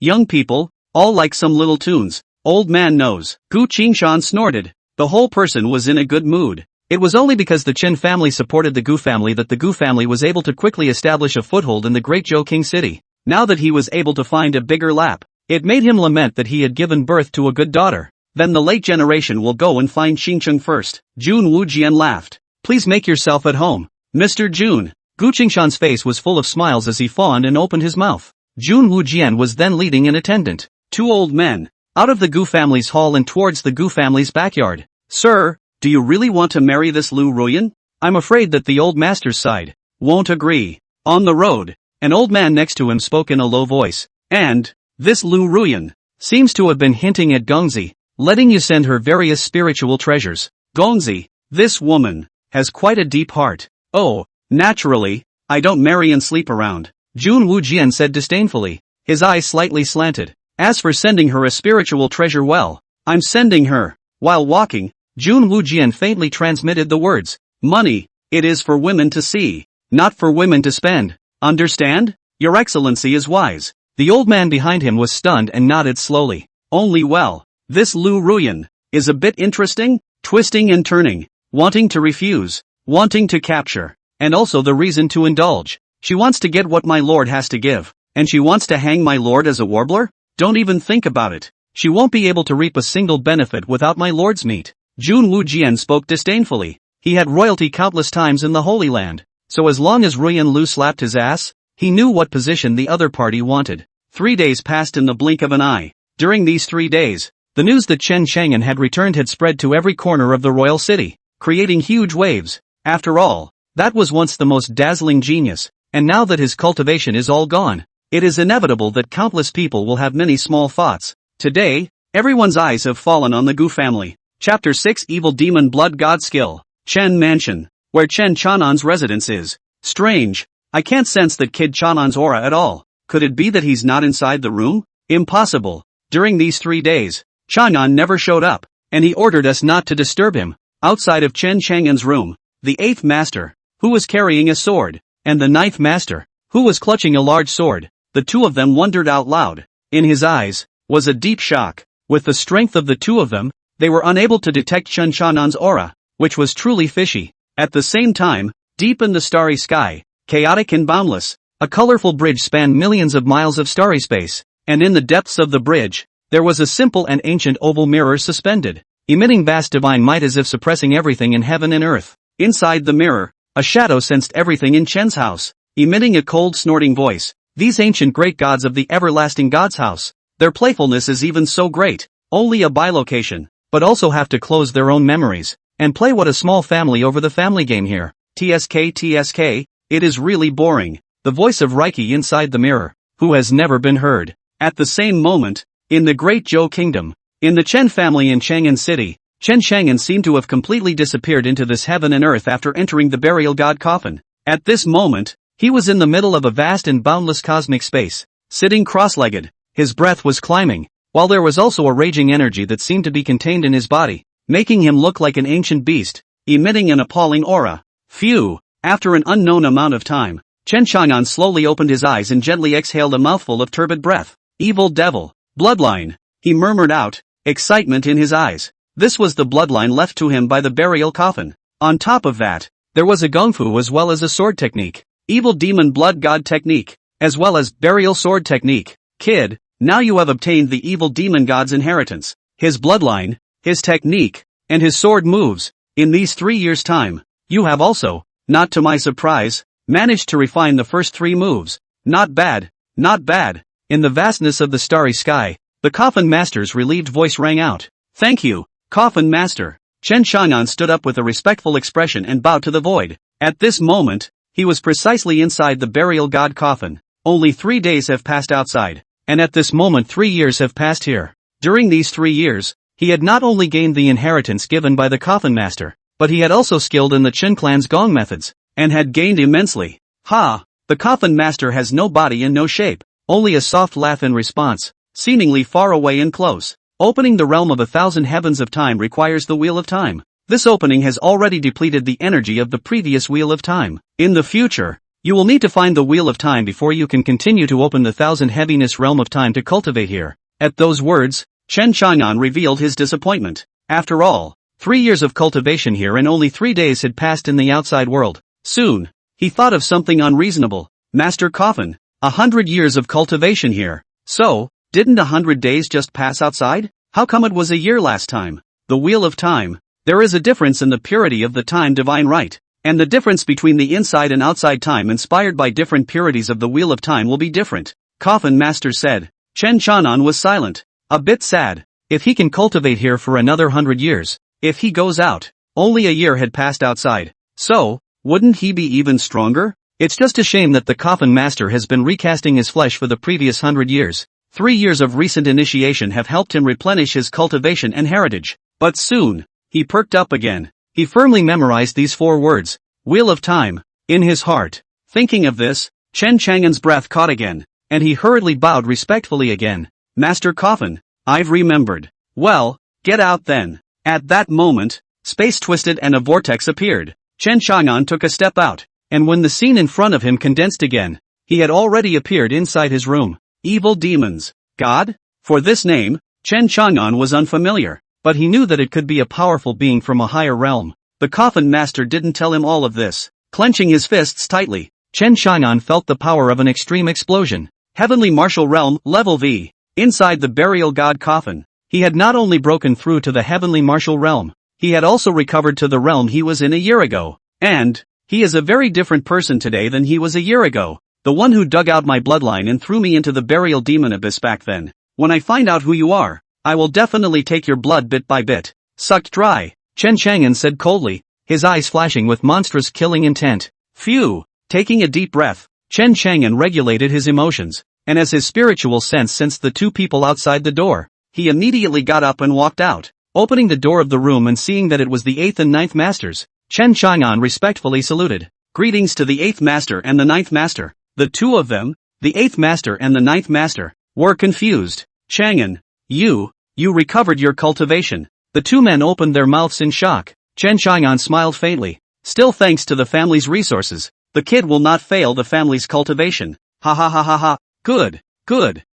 young people, all like some little tunes. Old man knows. Gu Qingshan snorted. The whole person was in a good mood. It was only because the Chen family supported the Gu family that the Gu family was able to quickly establish a foothold in the great Zhou King city. Now that he was able to find a bigger lap, it made him lament that he had given birth to a good daughter. Then the late generation will go and find Qingcheng first. Jun Wu Jian laughed. Please make yourself at home, Mr. Jun. Gu Qingshan's face was full of smiles as he fawned and opened his mouth. Jun Wu Jian was then leading an attendant. 2 old men, out of the Gu family's hall and towards the Gu family's backyard. Sir, do you really want to marry this Lu Ruyan? I'm afraid that the old master's side won't agree. On the road, an old man next to him spoke in a low voice. And, this Lu Ruyan seems to have been hinting at Gongzi, letting you send her various spiritual treasures. Gongzi, this woman has quite a deep heart. Oh, naturally, I don't marry and sleep around, Jun Wujian said disdainfully, his eyes slightly slanted. As for sending her a spiritual treasure, well, I'm sending her. While walking, Jun Wujian faintly transmitted the words, money, it is for women to see, not for women to spend. Understand? Your Excellency is wise. The old man behind him was stunned and nodded slowly. Only well, this Lu Ruyan is a bit interesting, twisting and turning, wanting to refuse, wanting to capture, and also the reason to indulge. She wants to get what my lord has to give, and she wants to hang my lord as a warbler? Don't even think about it. She won't be able to reap a single benefit without my lord's meat. Jun Wujian spoke disdainfully. He had royalty countless times in the Holy Land, so as long as Ruyan Lu slapped his ass, he knew what position the other party wanted. 3 days passed in the blink of an eye. During these 3 days, the news that Chen Chang'an had returned had spread to every corner of the royal city, creating huge waves. After all, that was once the most dazzling genius, and now that his cultivation is all gone, it is inevitable that countless people will have many small thoughts. Today, everyone's eyes have fallen on the Gu family. Chapter 6 Evil Demon Blood God Skill. Chen Mansion, where Chen Chanan's residence is. Strange, I can't sense that Kid Chanan's aura at all. Could it be that he's not inside the room? Impossible. During these 3 days, Chanan never showed up, and he ordered us not to disturb him. Outside of Chen Chang'an's room, the 8th master, who was carrying a sword, and the 9th master, who was clutching a large sword, the two of them wondered out loud. In his eyes was a deep shock. With the strength of the two of them, they were unable to detect Chen Chanan's aura, which was truly fishy. At the same time, deep in the starry sky, chaotic and boundless, a colorful bridge spanned millions of miles of starry space, and in the depths of the bridge, there was a simple and ancient oval mirror suspended, emitting vast divine might as if suppressing everything in heaven and earth. Inside the mirror, a shadow sensed everything in Chen's house, emitting a cold snorting voice. These ancient great gods of the everlasting God's house, their playfulness is even so great, only a bilocation, but also have to close their own memories, and play what a small family over the family game here. TSK, it is really boring. The voice of Reiki inside the mirror, who has never been heard. At the same moment, in the Great Zhou Kingdom, in the Chen family in Chang'an City, Chen Chang'an seemed to have completely disappeared into this heaven and earth after entering the burial god Coffin. At this moment, he was in the middle of a vast and boundless cosmic space, sitting cross-legged. His breath was climbing, while there was also a raging energy that seemed to be contained in his body, making him look like an ancient beast, emitting an appalling aura. Phew! After an unknown amount of time, Chen Chang'an slowly opened his eyes and gently exhaled a mouthful of turbid breath. Evil devil, bloodline, he murmured out, excitement in his eyes. This was the bloodline left to him by the burial coffin. On top of that, there was a gongfu as well as a sword technique. Evil demon blood god technique, as well as burial sword technique. Kid, now you have obtained the evil demon god's inheritance, his bloodline, his technique, and his sword moves. In these 3 years' time, you have also, not to my surprise, managed to refine the first 3 moves. Not bad, not bad. In the vastness of the starry sky, the Coffin Master's relieved voice rang out. Thank you, Coffin Master. Chen Chang'an stood up with a respectful expression and bowed to the void. At this moment, he was precisely inside the burial god Coffin. Only 3 days have passed outside, and at this moment 3 years have passed here. During these 3 years, he had not only gained the inheritance given by the Coffin Master, but he had also skilled in the Chen clan's gong methods, and had gained immensely. Ha! The Coffin Master has no body and no shape, only a soft laugh in response, seemingly far away and close. Opening the realm of 1,000 heavens of time requires the Wheel of Time. This opening has already depleted the energy of the previous Wheel of Time. In the future, you will need to find the Wheel of Time before you can continue to open the 1,000 heaviness realm of time to cultivate here. At those words, Chen Chang'an revealed his disappointment. After all, 3 years of cultivation here and only 3 days had passed in the outside world. Soon, he thought of something unreasonable. Master Coffin, 100 years of cultivation here. So, didn't 100 days just pass outside? How come it was a year last time? The Wheel of Time. There is a difference in the purity of the time divine right, and the difference between the inside and outside time inspired by different purities of the Wheel of Time will be different, Coffin Master said. Chen Chang'an was silent. A bit sad. If he can cultivate here for another 100 years, if he goes out, only a year had passed outside. So, wouldn't he be even stronger? It's just a shame that the Coffin Master has been recasting his flesh for the previous 100 years. 3 years of recent initiation have helped him replenish his cultivation and heritage. But soon, he perked up again. He firmly memorized these 4 words, Wheel of Time, in his heart. Thinking of this, Chen Chang'an's breath caught again, and he hurriedly bowed respectfully again. Master Coffin, I've remembered. Well, get out then. At that moment, space twisted and a vortex appeared. Chen Chang'an took a step out, and when the scene in front of him condensed again, he had already appeared inside his room. Evil demons. God? For this name, Chen Chang'an was unfamiliar, but he knew that it could be a powerful being from a higher realm. The Coffin Master didn't tell him all of this. Clenching his fists tightly, Chen Chang'an felt the power of an extreme explosion. Heavenly Martial Realm, Level V. Inside the burial god Coffin, he had not only broken through to the Heavenly Martial Realm, he had also recovered to the realm he was in a year ago. And, he is a very different person today than he was a year ago. The one who dug out my bloodline and threw me into the burial demon abyss back then. When I find out who you are, I will definitely take your blood bit by bit. Sucked dry, Chen Chang'an said coldly, his eyes flashing with monstrous killing intent. Phew. Taking a deep breath, Chen Chang'an regulated his emotions, and as his spiritual sense sensed the 2 people outside the door, he immediately got up and walked out. Opening the door of the room and seeing that it was the 8th and 9th Masters, Chen Chang'an respectfully saluted. Greetings to the 8th Master and the 9th Master. The 2 of them, the 8th Master and the 9th Master, were confused. Chang'an, you recovered your cultivation. The 2 men opened their mouths in shock. Chen Chang'an smiled faintly. Still thanks to the family's resources, the kid will not fail the family's cultivation. Ha ha ha ha ha. Good,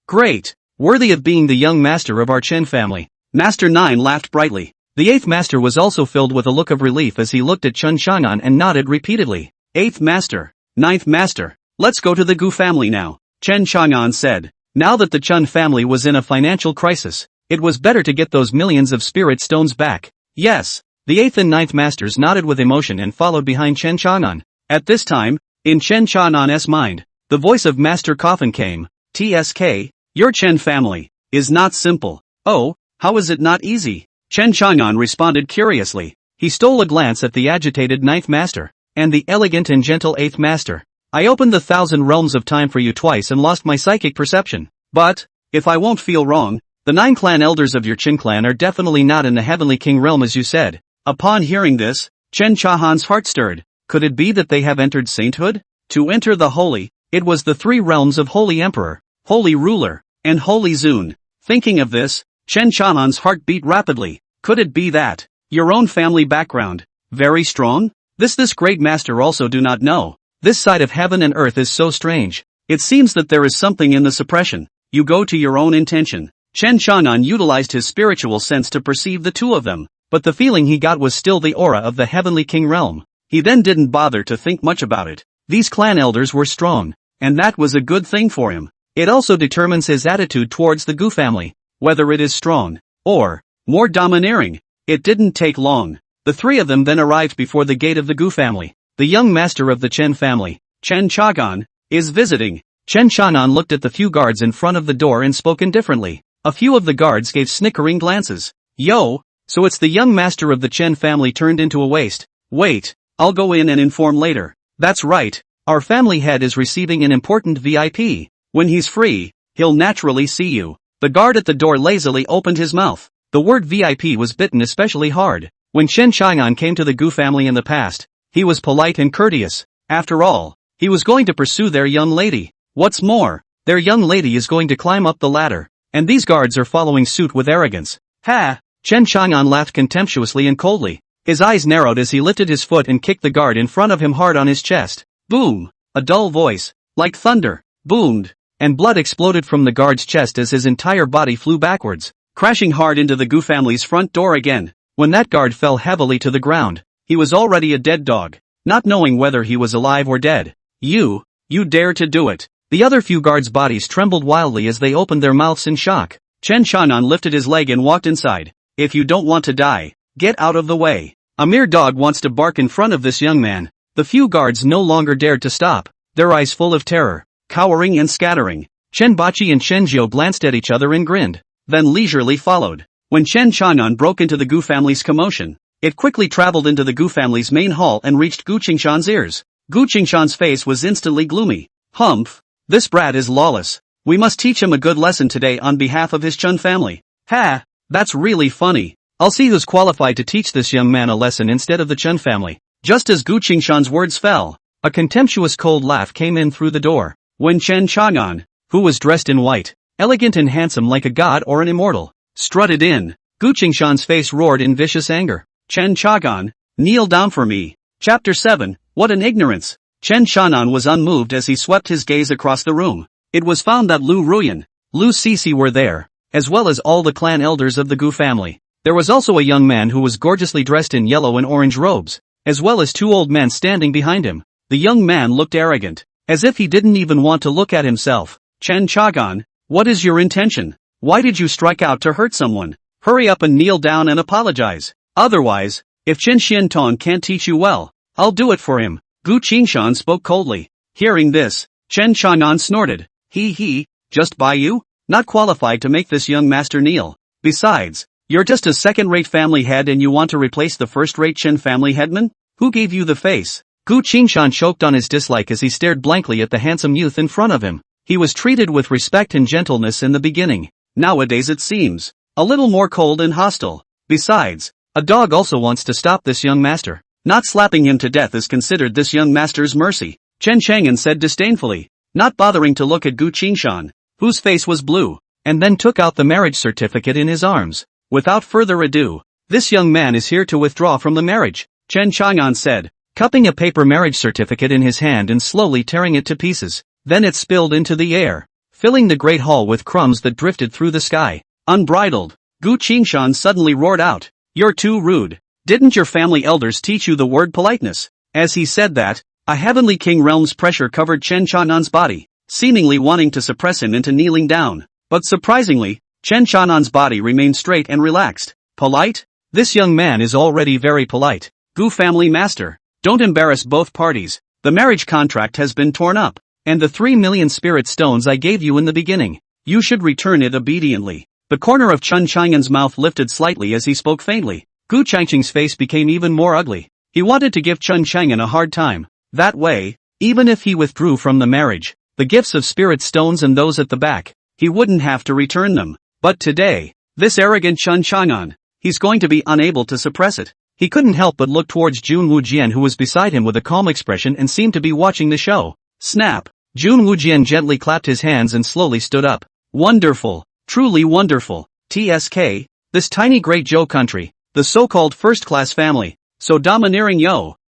great, worthy of being the young master of our Chen family. Master 9 laughed brightly. The 8th Master was also filled with a look of relief as he looked at Chen Chang'an and nodded repeatedly. 8th Master, 9th Master, let's go to the Gu family now, Chen Chang'an said. Now that the Chen family was in a financial crisis, it was better to get those millions of spirit stones back. Yes, the 8th and 9th Masters nodded with emotion and followed behind Chen Chang'an. At this time, in Chen Chang'an's mind, the voice of Master Coffin came. TSK, your Chen family is not simple. Oh, how is it not easy? Chen Chang'an responded curiously. He stole a glance at the agitated 9th Master, and the elegant and gentle 8th Master. I opened the 1,000 realms of time for you twice and lost my psychic perception. But, if I won't feel wrong, the 9 clan elders of your Chen clan are definitely not in the Heavenly King realm as you said. Upon hearing this, Chen Chang'an's heart stirred. Could it be that they have entered sainthood? To enter the holy, it was the 3 realms of Holy Emperor, Holy Ruler, and Holy Zun. Thinking of this, Chen Chang'an's heart beat rapidly. Could it be that your own family background, very strong? This great master also do not know. This side of heaven and earth is so strange. It seems that there is something in the suppression. You go to your own intention. Chen Chang'an utilized his spiritual sense to perceive the 2 of them, but the feeling he got was still the aura of the Heavenly King realm. He then didn't bother to think much about it. These clan elders were strong, and that was a good thing for him. It also determines his attitude towards the Gu family, whether it is strong, or more domineering. It didn't take long. The 3 of them then arrived before the gate of the Gu family. The young master of the Chen family, Chen Chang'an, is visiting. Chen Chang'an looked at the few guards in front of the door and spoke indifferently. A few of the guards gave snickering glances. Yo, so it's the young master of the Chen family turned into a waste. Wait, I'll go in and inform later. That's right, our family head is receiving an important VIP. When he's free, he'll naturally see you. The guard at the door lazily opened his mouth. The word VIP was bitten especially hard. When Chen Chang'an came to the Gu family in the past, he was polite and courteous. After all, he was going to pursue their young lady. What's more, their young lady is going to climb up the ladder, and these guards are following suit with arrogance. Ha! Chen Chang'an laughed contemptuously and coldly. His eyes narrowed as he lifted his foot and kicked the guard in front of him hard on his chest. Boom! A dull voice, like thunder, boomed, and blood exploded from the guard's chest as his entire body flew backwards, crashing hard into the Gu family's front door again. When that guard fell heavily to the ground, he was already a dead dog, not knowing whether he was alive or dead. You dare to do it. The other few guards' bodies trembled wildly as they opened their mouths in shock. Chen Chang'an lifted his leg and walked inside. If you don't want to die, get out of the way. A mere dog wants to bark in front of this young man. The few guards no longer dared to stop, their eyes full of terror, cowering and scattering. Chen Bachi and Chen Jiao glanced at each other and grinned. then leisurely followed. When Chen Chang'an broke into the Gu family's commotion, it quickly traveled into the Gu family's main hall and reached Gu Qingshan's ears. Gu Qingshan's face was instantly gloomy. Humph! This brat is lawless. We must teach him a good lesson today on behalf of his Chen family. Ha! That's really funny. I'll see who's qualified to teach this young man a lesson instead of the Chen family. Just as Gu Qingshan's words fell, a contemptuous cold laugh came in through the door. When Chen Chang'an, who was dressed in white, elegant and handsome like a god or an immortal, strutted in, Gu Qingshan's face roared in vicious anger. Chen Chang'an, kneel down for me. Chapter 7, What an ignorance! Chen Chang'an was unmoved as he swept his gaze across the room. It was found that Lu Ruyan, Lu Sisi were there, as well as all the clan elders of the Gu family. There was also a young man who was gorgeously dressed in yellow and orange robes, as well as 2 old men standing behind him. The young man looked arrogant, as if he didn't even want to look at himself. Chen Chang'an, what is your intention? Why did you strike out to hurt someone? Hurry up and kneel down and apologize. Otherwise, if Chen Xiantong can't teach you well, I'll do it for him. Gu Qingshan spoke coldly. Hearing this, Chen Chang'an snorted. He, just by you? Not qualified to make this young master kneel. Besides, you're just a second-rate family head and you want to replace the first-rate Chen family headman? Who gave you the face? Gu Qingshan choked on his dislike as he stared blankly at the handsome youth in front of him. He was treated with respect and gentleness in the beginning. Nowadays it seems a little more cold and hostile. Besides, a dog also wants to stop this young master. Not slapping him to death is considered this young master's mercy. Chen Chang'an said disdainfully, not bothering to look at Gu Qingshan, whose face was blue, and then took out the marriage certificate in his arms. Without further ado, this young man is here to withdraw from the marriage, Chen Chang'an said, cupping a paper marriage certificate in his hand and slowly tearing it to pieces. Then it spilled into the air, filling the great hall with crumbs that drifted through the sky. Unbridled, Gu Qingshan suddenly roared out, "You're too rude. Didn't your family elders teach you the word politeness?" As he said that, a heavenly king realm's pressure covered Chen Chang'an's body, seemingly wanting to suppress him into kneeling down. But surprisingly, Chen Chang'an's body remained straight and relaxed. Polite? This young man is already very polite. Gu family master, don't embarrass both parties. The marriage contract has been torn up. And the 3 million spirit stones I gave you in the beginning, you should return it obediently. The corner of Chen Chang'an's mouth lifted slightly as he spoke faintly. Gu Changqing's face became even more ugly. He wanted to give Chen Chang'an a hard time. That way, even if he withdrew from the marriage, the gifts of spirit stones and those at the back, he wouldn't have to return them. But today, this arrogant Chen Chang'an, he's going to be unable to suppress it. He couldn't help but look towards Jun Wujian, who was beside him with a calm expression and seemed to be watching the show. Snap! Jun Wujian gently clapped his hands and slowly stood up. Wonderful! Truly wonderful! TSK, this tiny Great Zhou country, the so-called first-class family, so domineering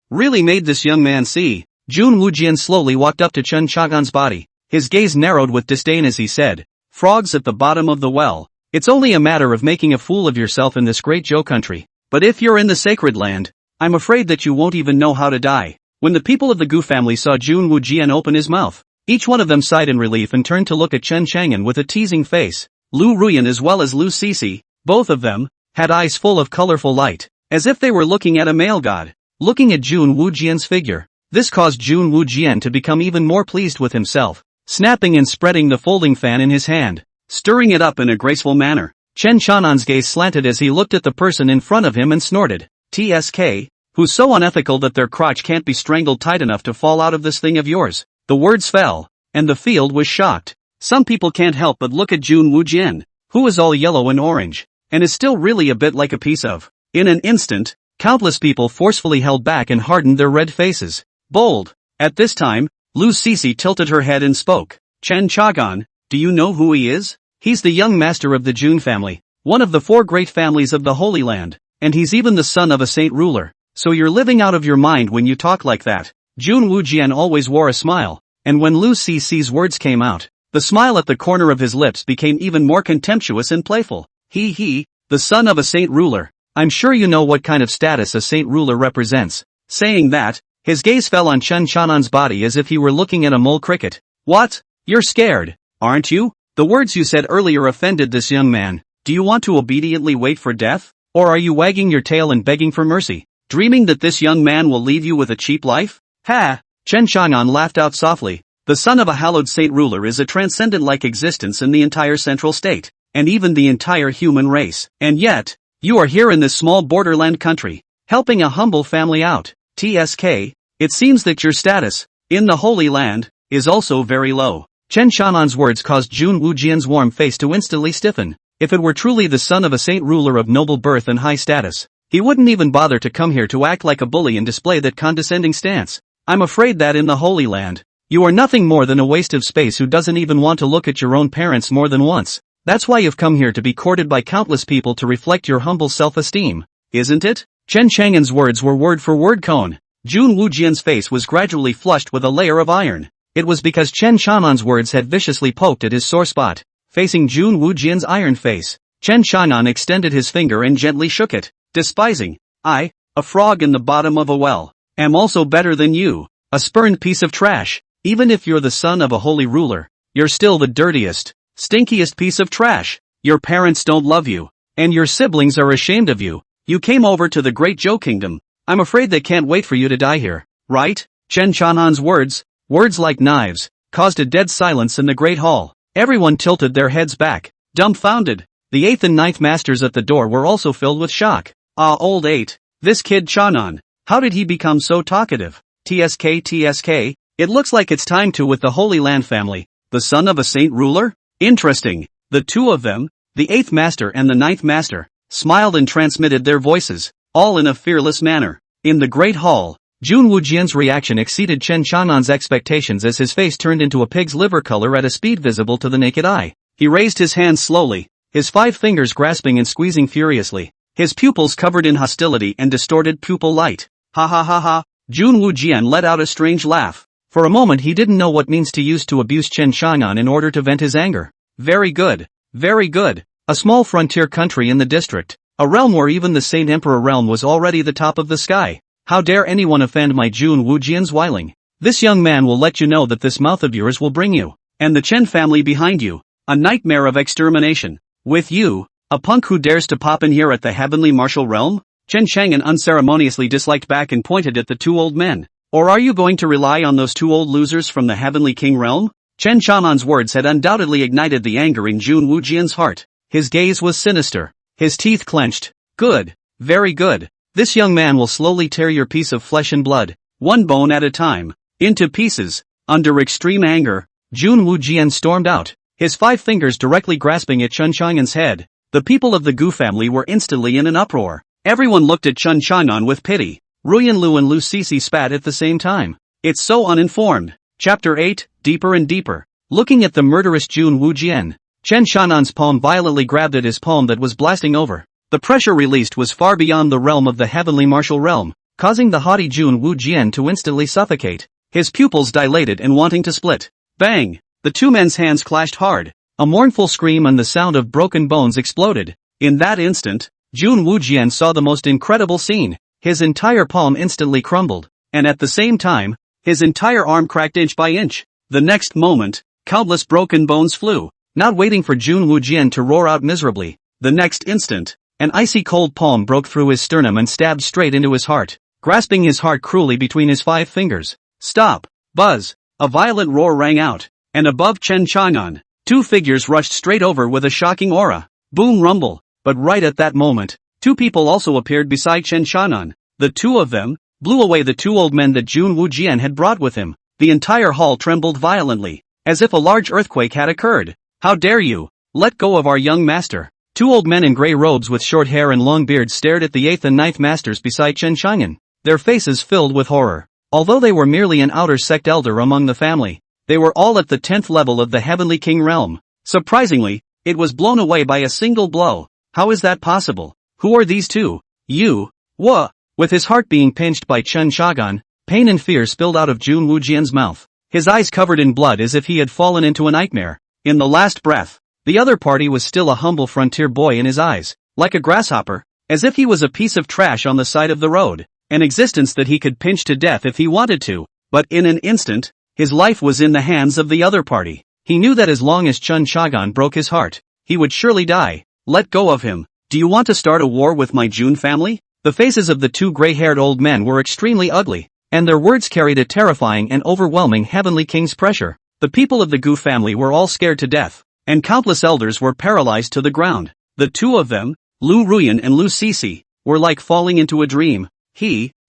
really made this young man see. Jun Wujian slowly walked up to Chen Chang'an's body. His gaze narrowed with disdain as he said, "Frogs at the bottom of the well. It's only a matter of making a fool of yourself in this Great Zhou country. But if you're in the sacred land, I'm afraid that you won't even know how to die." When the people of the Gu family saw Jun Wujian open his mouth, each one of them sighed in relief and turned to look at Chen Chang'an with a teasing face. Lu Ruyan as well as Lu Sisi, both of them, had eyes full of colorful light, as if they were looking at a male god. Looking at Jun Wujian's figure, this caused Jun Wujian to become even more pleased with himself, snapping and spreading the folding fan in his hand, stirring it up in a graceful manner. Chen Chang'an's gaze slanted as he looked at the person in front of him and snorted. TSK, who's so unethical that their crotch can't be strangled tight enough to fall out of this thing of yours? The words fell, and the field was shocked. Some people can't help but look at Jun Wujian, who is all yellow and orange, and is still really a bit like a piece of. In an instant, countless people forcefully held back and hardened their red faces. Bold. At this time, Lu Sisi tilted her head and spoke. Chen Chang'an, do you know who he is? He's the young master of the Jun family, one of the 4 great families of the Holy Land, and he's even the son of a saint ruler. So you're living out of your mind when you talk like that. Jun Wujian always wore a smile, and when Lu Sisi's words came out, the smile at the corner of his lips became even more contemptuous and playful. He, the son of a saint ruler. I'm sure you know what kind of status a saint ruler represents. Saying that, his gaze fell on Chen Chang'an's body as if he were looking at a mole cricket. What? You're scared, aren't you? The words you said earlier offended this young man. Do you want to obediently wait for death? Or are you wagging your tail and begging for mercy, dreaming that this young man will leave you with a cheap life? Ha! Chen Chang'an laughed out softly. The son of a hallowed saint ruler is a transcendent-like existence in the entire central state. and even the entire human race. And yet, you are here in this small borderland country, helping a humble family out. TSK, it seems that your status, in the Holy Land, is also very low. Chen Shanan's words caused Jun Wujian's warm face to instantly stiffen. If it were truly the son of a saint ruler of noble birth and high status, he wouldn't even bother to come here to act like a bully and display that condescending stance. I'm afraid that in the Holy Land, you are nothing more than a waste of space who doesn't even want to look at your own parents more than once. That's why you've come here to be courted by countless people to reflect your humble self-esteem, isn't it? Chen Chang'an's words were word for word cone. Jun Wujian's face was gradually flushed with a layer of iron. It was because Chen Shanan's words had viciously poked at his sore spot. Facing Jun Wujian's iron face, Chen Shanan extended his finger and gently shook it. Despising, I, a frog in the bottom of a well, am also better than you, a spurned piece of trash. Even if you're the son of a holy ruler, you're still the dirtiest, stinkiest piece of trash. Your parents don't love you, and your siblings are ashamed of you. You came over to the Great Zhou Kingdom. I'm afraid they can't wait for you to die here, right? Chen Shanan's words like knives, caused a dead silence in the Great Hall. Everyone tilted their heads back, dumbfounded. The 8th and 9th masters at the door were also filled with shock. Ah, old 8. This kid Chanan. How did he become so talkative? TSK, it looks like it's time to with the Holy Land family. The son of a saint ruler? Interesting. The two of them, the 8th master and the 9th master, smiled and transmitted their voices, all in a fearless manner. In the Great Hall, Jun Wujian's reaction exceeded Chen Shanan's expectations as his face turned into a pig's liver color at a speed visible to the naked eye. He raised his hands slowly, his 5 fingers grasping and squeezing furiously, his pupils covered in hostility and distorted pupil light. Ha ha ha ha. Jun Wujian let out a strange laugh. For a moment he didn't know what means to use to abuse Chen Shanan in order to vent his anger. Very good. Very good. A small frontier country in the district. A realm where even the Saint Emperor realm was already the top of the sky. How dare anyone offend my Jun Wujian's Weiling? This young man will let you know that this mouth of yours will bring you, and the Chen family behind you, a nightmare of extermination. With you, a punk who dares to pop in here at the heavenly martial realm? Chen Chang'an unceremoniously disliked back and pointed at the 2 old men. Or are you going to rely on those 2 old losers from the heavenly king realm? Chen Shanan's words had undoubtedly ignited the anger in Jun Wujian's heart. His gaze was sinister. His teeth clenched. Good. Very good. This young man will slowly tear your piece of flesh and blood, one bone at a time, into pieces. Under extreme anger, Jun Wujian stormed out, his 5 fingers directly grasping at Chen Chang'an's head. The people of the Gu family were instantly in an uproar. Everyone looked at Chen Chang'an with pity. Ruyan Lu and Lu Sisi spat at the same time. It's so uninformed. Chapter 8, Deeper and Deeper. Looking at the murderous Jun Wujian, Chen Shanan's palm violently grabbed at his palm that was blasting over. The pressure released was far beyond the realm of the heavenly martial realm, causing the haughty Jun Wujian to instantly suffocate. His pupils dilated and wanting to split. Bang! The 2 men's hands clashed hard. A mournful scream and the sound of broken bones exploded. In that instant, Jun Wujian saw the most incredible scene. His entire palm instantly crumbled, and at the same time, his entire arm cracked inch by inch. The next moment, countless broken bones flew, not waiting for Jun Wujian to roar out miserably. The next instant, an icy cold palm broke through his sternum and stabbed straight into his heart, grasping his heart cruelly between his 5 fingers. Stop! Buzz! A violent roar rang out, and above Chen Chang'an, 2 figures rushed straight over with a shocking aura. Boom rumble! But right at that moment, 2 people also appeared beside Chen Chang'an. The 2 of them blew away the 2 old men that Jun Wujian had brought with him. The entire hall trembled violently, as if a large earthquake had occurred. How dare you! Let go of our young master! 2 old men in grey robes with short hair and long beards stared at the 8th and 9th masters beside Chen Chang'an, their faces filled with horror. Although they were merely an outer sect elder among the family, they were all at the 10th level of the heavenly king realm. Surprisingly, it was blown away by a single blow. How is that possible? Who are these 2? You? What? With his heart being pinched by Chen Chang'an, pain and fear spilled out of Jun Wujian's mouth. His eyes covered in blood as if he had fallen into a nightmare. In the last breath, the other party was still a humble frontier boy in his eyes, like a grasshopper, as if he was a piece of trash on the side of the road, an existence that he could pinch to death if he wanted to. But in an instant, his life was in the hands of the other party. He knew that as long as Chen Chang'an broke his heart, he would surely die. Let go of him. Do you want to start a war with my Jun family? The faces of the 2 gray-haired old men were extremely ugly, and their words carried a terrifying and overwhelming heavenly king's pressure. The people of the Gu family were all scared to death. and countless elders were paralyzed to the ground. The two of them, Lu Ruyan and Lu Sisi, were like falling into a dream.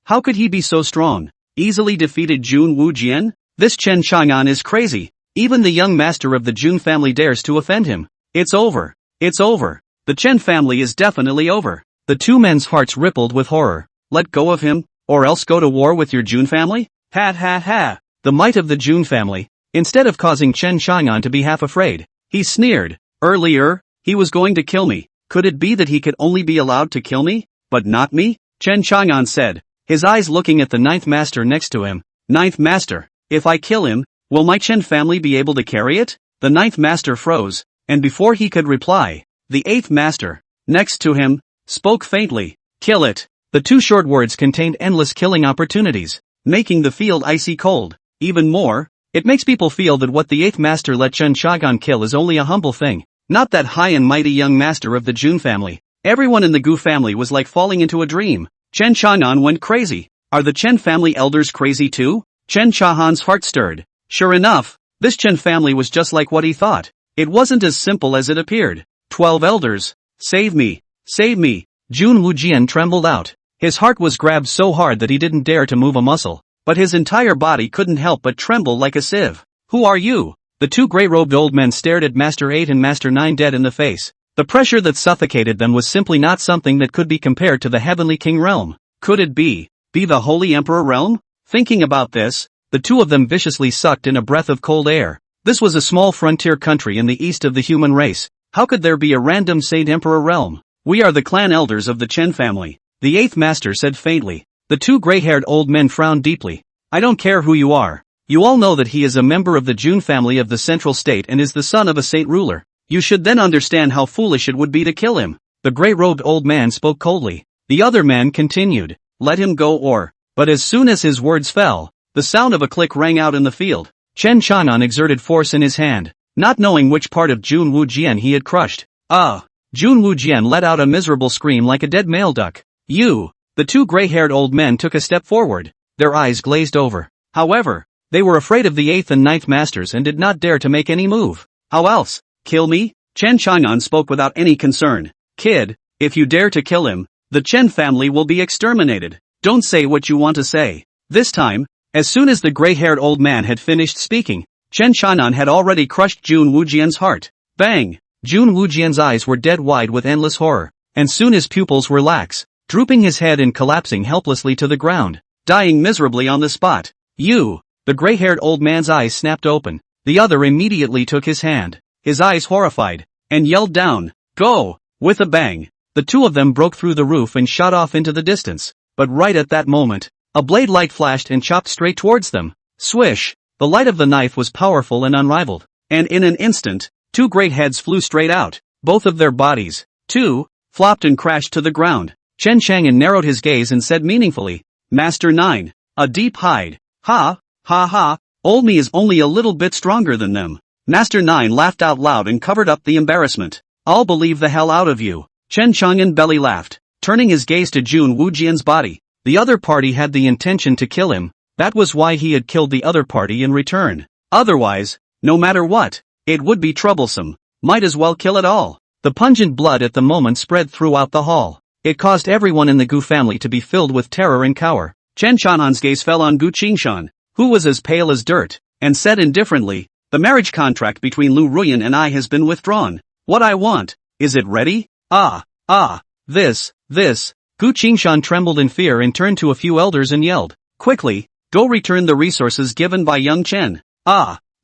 How could he be so strong? Easily defeated Jun Wujian? This Chen Chang'an is crazy. Even the young master of the Jun family dares to offend him. It's over. It's over. The Chen family is definitely over. The two men's hearts rippled with horror. Let go of him, or else go to war with your Jun family? Ha. The might of the Jun family. Instead of causing Chen Chang'an to be half afraid, he sneered. Earlier, he was going to kill me. Could it be that he could only be allowed to kill me, but not me? Chen Chang'an said, his eyes looking at the ninth master next to him. Ninth master, if I kill him, will my Chen family be able to carry it? The ninth master froze, and before he could reply, the eighth master, next to him, spoke faintly. Kill it. The two short words contained endless killing opportunities, making the field icy cold. Even more, it makes people feel that what the eighth master let Chen Chang'an kill is only a humble thing, not that high and mighty young master of the Jun family. Everyone in the Gu family was like falling into a dream. Chen Chang'an went crazy. Are the Chen family elders crazy too? Chen Chang'an's heart stirred. Sure enough, this Chen family was just like what he thought. It wasn't as simple as it appeared. 12 elders. Save me. Save me. Jun Wujian trembled out. His heart was grabbed so hard that he didn't dare to move a muscle, but his entire body couldn't help but tremble like a sieve. Who are you? The two grey-robed old men stared at Master 8 and Master 9 dead in the face. The pressure that suffocated them was simply not something that could be compared to the Heavenly King realm. Could it be the Holy Emperor realm? Thinking about this, the two of them viciously sucked in a breath of cold air. This was a small frontier country in the east of the human race. How could there be a random Saint Emperor realm? We are the clan elders of the Chen family, the eighth master said faintly. The two gray-haired old men frowned deeply. I don't care who you are. You all know that he is a member of the Jun family of the central state and is the son of a saint ruler. You should then understand how foolish it would be to kill him. The gray-robed old man spoke coldly. The other man continued. Let him go or... But as soon as his words fell, the sound of a click rang out in the field. Chen Chang'an exerted force in his hand, not knowing which part of Jun Wujian he had crushed. Jun Wujian let out a miserable scream like a dead male duck. You! The two gray-haired old men took a step forward. Their eyes glazed over. However, they were afraid of the eighth and ninth masters and did not dare to make any move. How else? Kill me? Chen Chang'an spoke without any concern. Kid, if you dare to kill him, the Chen family will be exterminated. Don't say what you want to say. This time, as soon as the gray-haired old man had finished speaking, Chen Chang'an had already crushed Jun Wujian's heart. Bang! Jun Wujian's eyes were dead wide with endless horror, and soon his pupils were lax, drooping his head and collapsing helplessly to the ground, dying miserably on the spot. You! The gray-haired old man's eyes snapped open. The other immediately took his hand, his eyes horrified, and yelled down, Go! With a bang, the two of them broke through the roof and shot off into the distance. But right at that moment, a blade light flashed and chopped straight towards them. Swish! The light of the knife was powerful and unrivaled, and in an instant, two great heads flew straight out. Both of their bodies, too, flopped and crashed to the ground. Chen Chang'an narrowed his gaze and said meaningfully, Master 9, a deep hide. Ha! Old me is only a little bit stronger than them. Master 9 laughed out loud and covered up the embarrassment. I'll believe the hell out of you. Chen Chang'an belly laughed, turning his gaze to Jun Wujian's body. The other party had the intention to kill him. That was why he had killed the other party in return. Otherwise, no matter what, it would be troublesome. Might as well kill it all. The pungent blood at the moment spread throughout the hall. It caused everyone in the Gu family to be filled with terror and cower. Chen Chang'an's gaze fell on Gu Qingshan, who was as pale as dirt, and said indifferently, The marriage contract between Lu Ruyan and I has been withdrawn. What I want, is it ready? This. Gu Qingshan trembled in fear and turned to a few elders and yelled, Quickly, go return the resources given by young Chen.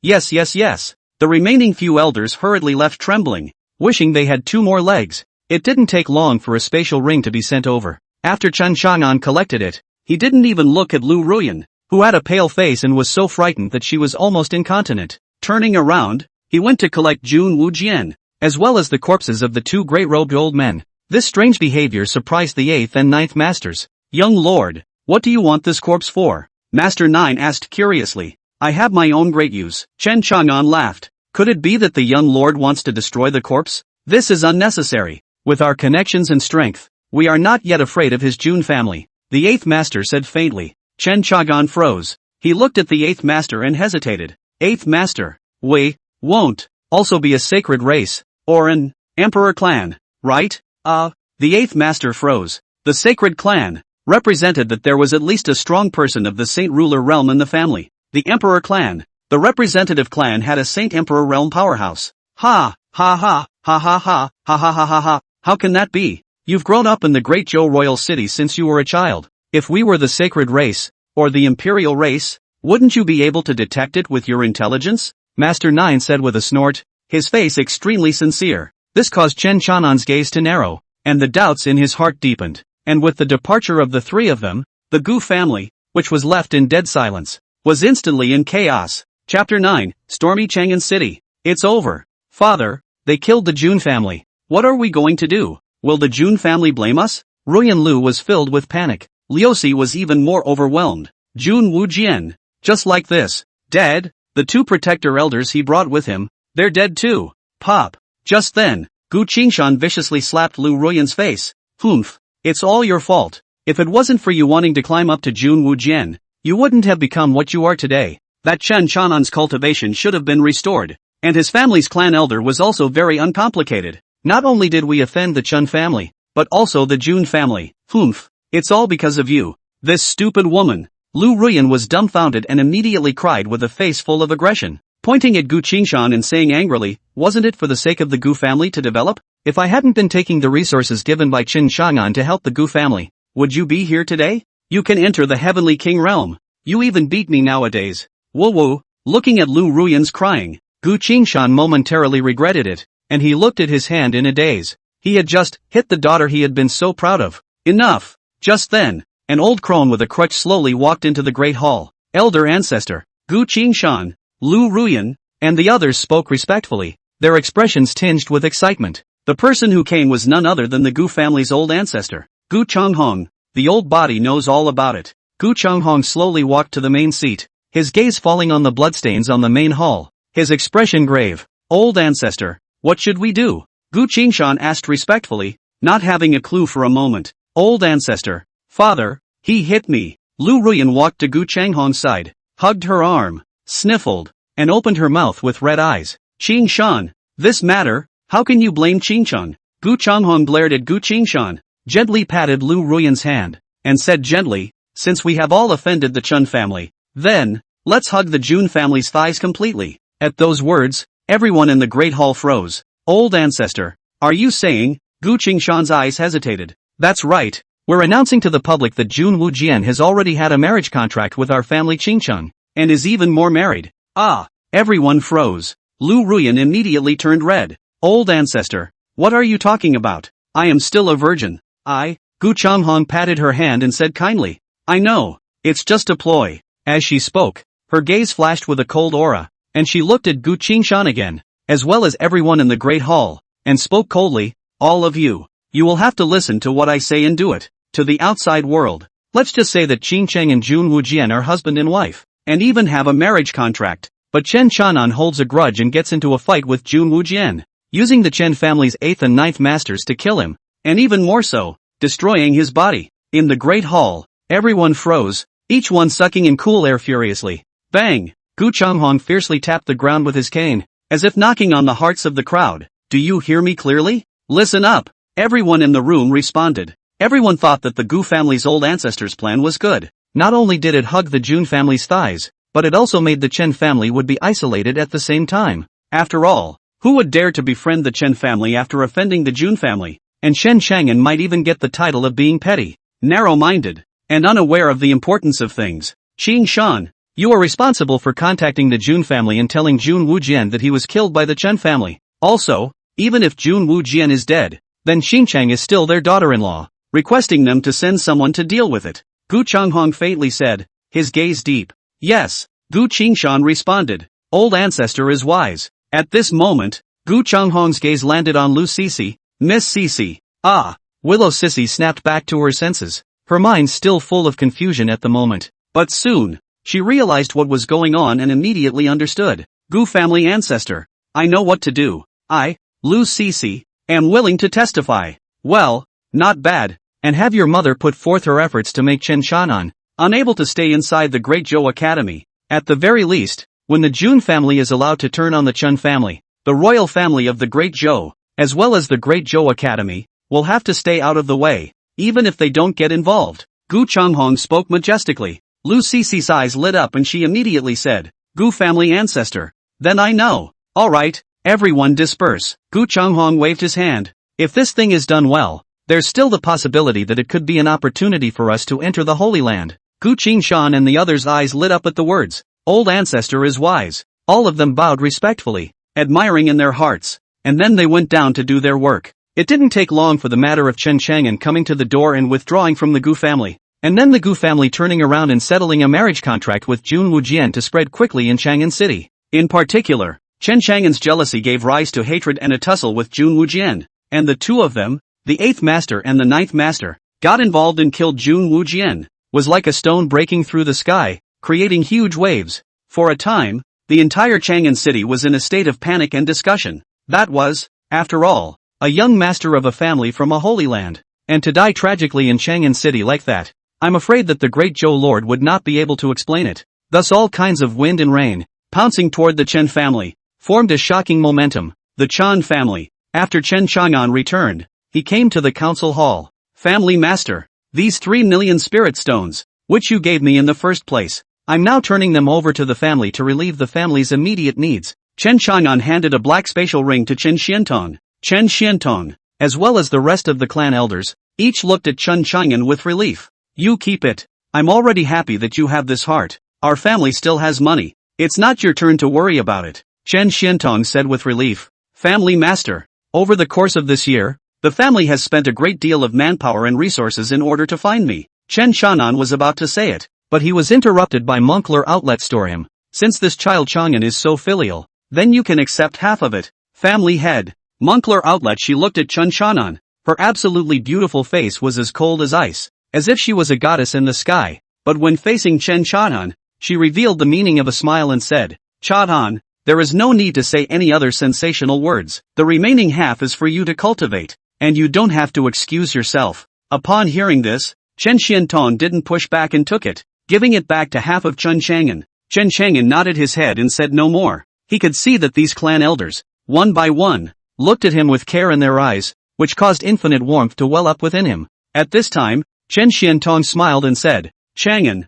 Yes. The remaining few elders hurriedly left trembling, wishing they had two more legs. It didn't take long for a spatial ring to be sent over. After Chen Chang'an collected it, he didn't even look at Lu Ruyan, who had a pale face and was so frightened that she was almost incontinent. Turning around, he went to collect Jun Wujian, as well as the corpses of the two great-robed old men. This strange behavior surprised the 8th and 9th masters. Young lord, what do you want this corpse for? Master 9 asked curiously. I have my own great use. Chen Chang'an laughed. Could it be that the young lord wants to destroy the corpse? This is unnecessary. With our connections and strength, we are not yet afraid of his Jun family. The 8th master said faintly. Chen Chang'an froze. He looked at the 8th master and hesitated. 8th master, we won't also be a sacred race, or an emperor clan, right? The 8th master froze. The sacred clan represented that there was at least a strong person of the Saint Ruler realm in the family. The emperor clan, the representative clan, had a Saint Emperor realm powerhouse. Ha, ha ha, ha ha ha, ha ha ha ha ha. How can that be? You've grown up in the Great Joe Royal City since you were a child. If we were the sacred race, or the imperial race, wouldn't you be able to detect it with your intelligence? Master 9 said with a snort, his face extremely sincere. This caused Chen Chanan's gaze to narrow, and the doubts in his heart deepened. And with the departure of the 3 of them, the Gu family, which was left in dead silence, was instantly in chaos. Chapter 9, Stormy City. It's over. Father, they killed the Jun family. What are we going to do? Will the Jun family blame us? Ruyan Lu was filled with panic. Liusi was even more overwhelmed. Jun Wujian. Just like this. Dead? The 2 protector elders he brought with him, they're dead too. Pop. Just then, Gu Qingshan viciously slapped Lu Ruyan's face. Humph. It's all your fault. If it wasn't for you wanting to climb up to Jun Wujian, you wouldn't have become what you are today. That Chen Chanan's cultivation should have been restored. And his family's clan elder was also very uncomplicated. Not only did we offend the Chen family, but also the Jun family. Humph. It's all because of you. This stupid woman. Lu Ruyan was dumbfounded and immediately cried with a face full of aggression, pointing at Gu Qingshan and saying angrily, wasn't it for the sake of the Gu family to develop? If I hadn't been taking the resources given by Qin Shangan to help the Gu family, would you be here today? You can enter the Heavenly King realm. You even beat me nowadays. Woo woo. Looking at Lu Ruyan's crying, Gu Qingshan momentarily regretted it, and he looked at his hand in a daze. He had just hit the daughter he had been so proud of. Enough. Just then, an old crone with a crutch slowly walked into the great hall. Elder ancestor, Gu Qingshan, Lu Ruyan, and the others spoke respectfully, their expressions tinged with excitement. The person who came was none other than the Gu family's old ancestor, Gu Changhong. The old body knows all about it. Gu Changhong slowly walked to the main seat, his gaze falling on the bloodstains on the main hall, his expression grave. Old ancestor, what should we do? Gu Qingshan asked respectfully, not having a clue for a moment. Old ancestor, father, he hit me. Lu Ruyan walked to Gu Changhong's side, hugged her arm, sniffled, and opened her mouth with red eyes. Qingshan, this matter, how can you blame Qingshan? Gu Changhong glared at Gu Qingshan, gently patted Lu Ruyan's hand, and said gently, since we have all offended the Chen family, then, let's hug the Jun family's thighs completely. At those words, everyone in the great hall froze. Old ancestor, are you saying? Gu Qingshan's eyes hesitated. That's right. We're announcing to the public that Jun Wujian has already had a marriage contract with our family Qingcheng, and is even more married. Everyone froze. Lu Ruyan immediately turned red. Old ancestor, what are you talking about? I am still a virgin. Gu Changhong patted her hand and said kindly. I know, it's just a ploy. As she spoke, her gaze flashed with a cold aura, and she looked at Gu Qingshan again, as well as everyone in the great hall, and spoke coldly, all of you. You will have to listen to what I say and do it. To the outside world, let's just say that Qingcheng and Jun Wujian are husband and wife, and even have a marriage contract. But Chen Chanan holds a grudge and gets into a fight with Jun Wujian, using the Chen family's 8th and 9th masters to kill him, and even more so, destroying his body. In the great hall, everyone froze, each one sucking in cool air furiously. Bang! Gu Changhong fiercely tapped the ground with his cane, as if knocking on the hearts of the crowd. Do you hear me clearly? Listen up! Everyone in the room responded. Everyone thought that the Gu family's old ancestors' plan was good. Not only did it hug the Jun family's thighs, but it also made the Chen family would be isolated at the same time. After all, who would dare to befriend the Chen family after offending the Jun family? And Shen Chang'an might even get the title of being petty, narrow-minded, and unaware of the importance of things. Qing Shan, you are responsible for contacting the Jun family and telling Jun Wujian that he was killed by the Chen family. Also, even if Jun Wujian is dead, then Xingcheng is still their daughter-in-law, requesting them to send someone to deal with it. Gu Changhong faintly said, his gaze deep. Yes, Gu Qingshan responded. Old ancestor is wise. At this moment, Gu Changhong's gaze landed on Lu Sisi. Miss Sisi. Willow Sissy snapped back to her senses, her mind still full of confusion at the moment. But soon, she realized what was going on and immediately understood. Gu family ancestor. I know what to do. I, Lu Sisi, am willing to testify. Well, not bad. And have your mother put forth her efforts to make Chen Shan'an unable to stay inside the Great Zhou Academy. At the very least, when the Jun family is allowed to turn on the Chen family, the royal family of the Great Zhou, as well as the Great Zhou Academy, will have to stay out of the way, even if they don't get involved. Gu Changhong spoke majestically. Lu Cici's eyes lit up and she immediately said, Gu family ancestor. Then I know. Alright, everyone disperse. Gu Changhong waved his hand. If this thing is done well, there's still the possibility that it could be an opportunity for us to enter the Holy Land. Gu Qingshan and the others' eyes lit up at the words, old ancestor is wise. All of them bowed respectfully, admiring in their hearts, and then they went down to do their work. It didn't take long for the matter of Chen Chang'an coming to the door and withdrawing from the Gu family, and then the Gu family turning around and settling a marriage contract with Jun Wujian to spread quickly in Chang'an City. In particular, Chen Chang'an's jealousy gave rise to hatred and a tussle with Jun Wujian, and the two of them, the 8th master and the 9th master, got involved and killed Jun Wujian. Was like a stone breaking through the sky, creating huge waves. For a time, the entire Chang'an City was in a state of panic and discussion. That was, after all, a young master of a family from a holy land, and to die tragically in Chang'an City like that. I'm afraid that the great Zhou Lord would not be able to explain it. Thus all kinds of wind and rain, pouncing toward the Chen family, formed a shocking momentum. The Chen family, after Chen Chang'an returned, he came to the council hall. Family master, these 3 million spirit stones, which you gave me in the first place, I'm now turning them over to the family to relieve the family's immediate needs. Chen Chang'an handed a black spatial ring to Chen Xiantong. Chen Xiantong, as well as the rest of the clan elders, each looked at Chen Chang'an with relief. You keep it. I'm already happy that you have this heart. Our family still has money. It's not your turn to worry about it. Chen Xiantong said with relief. Family master, over the course of this year, the family has spent a great deal of manpower and resources in order to find me. Chen Chang'an was about to say it, but he was interrupted by Moncler Outlet Store him. Since this child Chang'an is so filial, then you can accept half of it. Family head. Moncler Outlet. She looked at Chen Chang'an. Her absolutely beautiful face was as cold as ice, as if she was a goddess in the sky. But when facing Chen Chang'an, she revealed the meaning of a smile and said, Chang'an, there is no need to say any other sensational words. The remaining half is for you to cultivate, and you don't have to excuse yourself. Upon hearing this, Chen Xiantong didn't push back and took it, giving it back to half of Chen Chang'an. Chen Chang'an nodded his head and said no more. He could see that these clan elders, one by one, looked at him with care in their eyes, which caused infinite warmth to well up within him. At this time, Chen Xiantong smiled and said, Chang'an,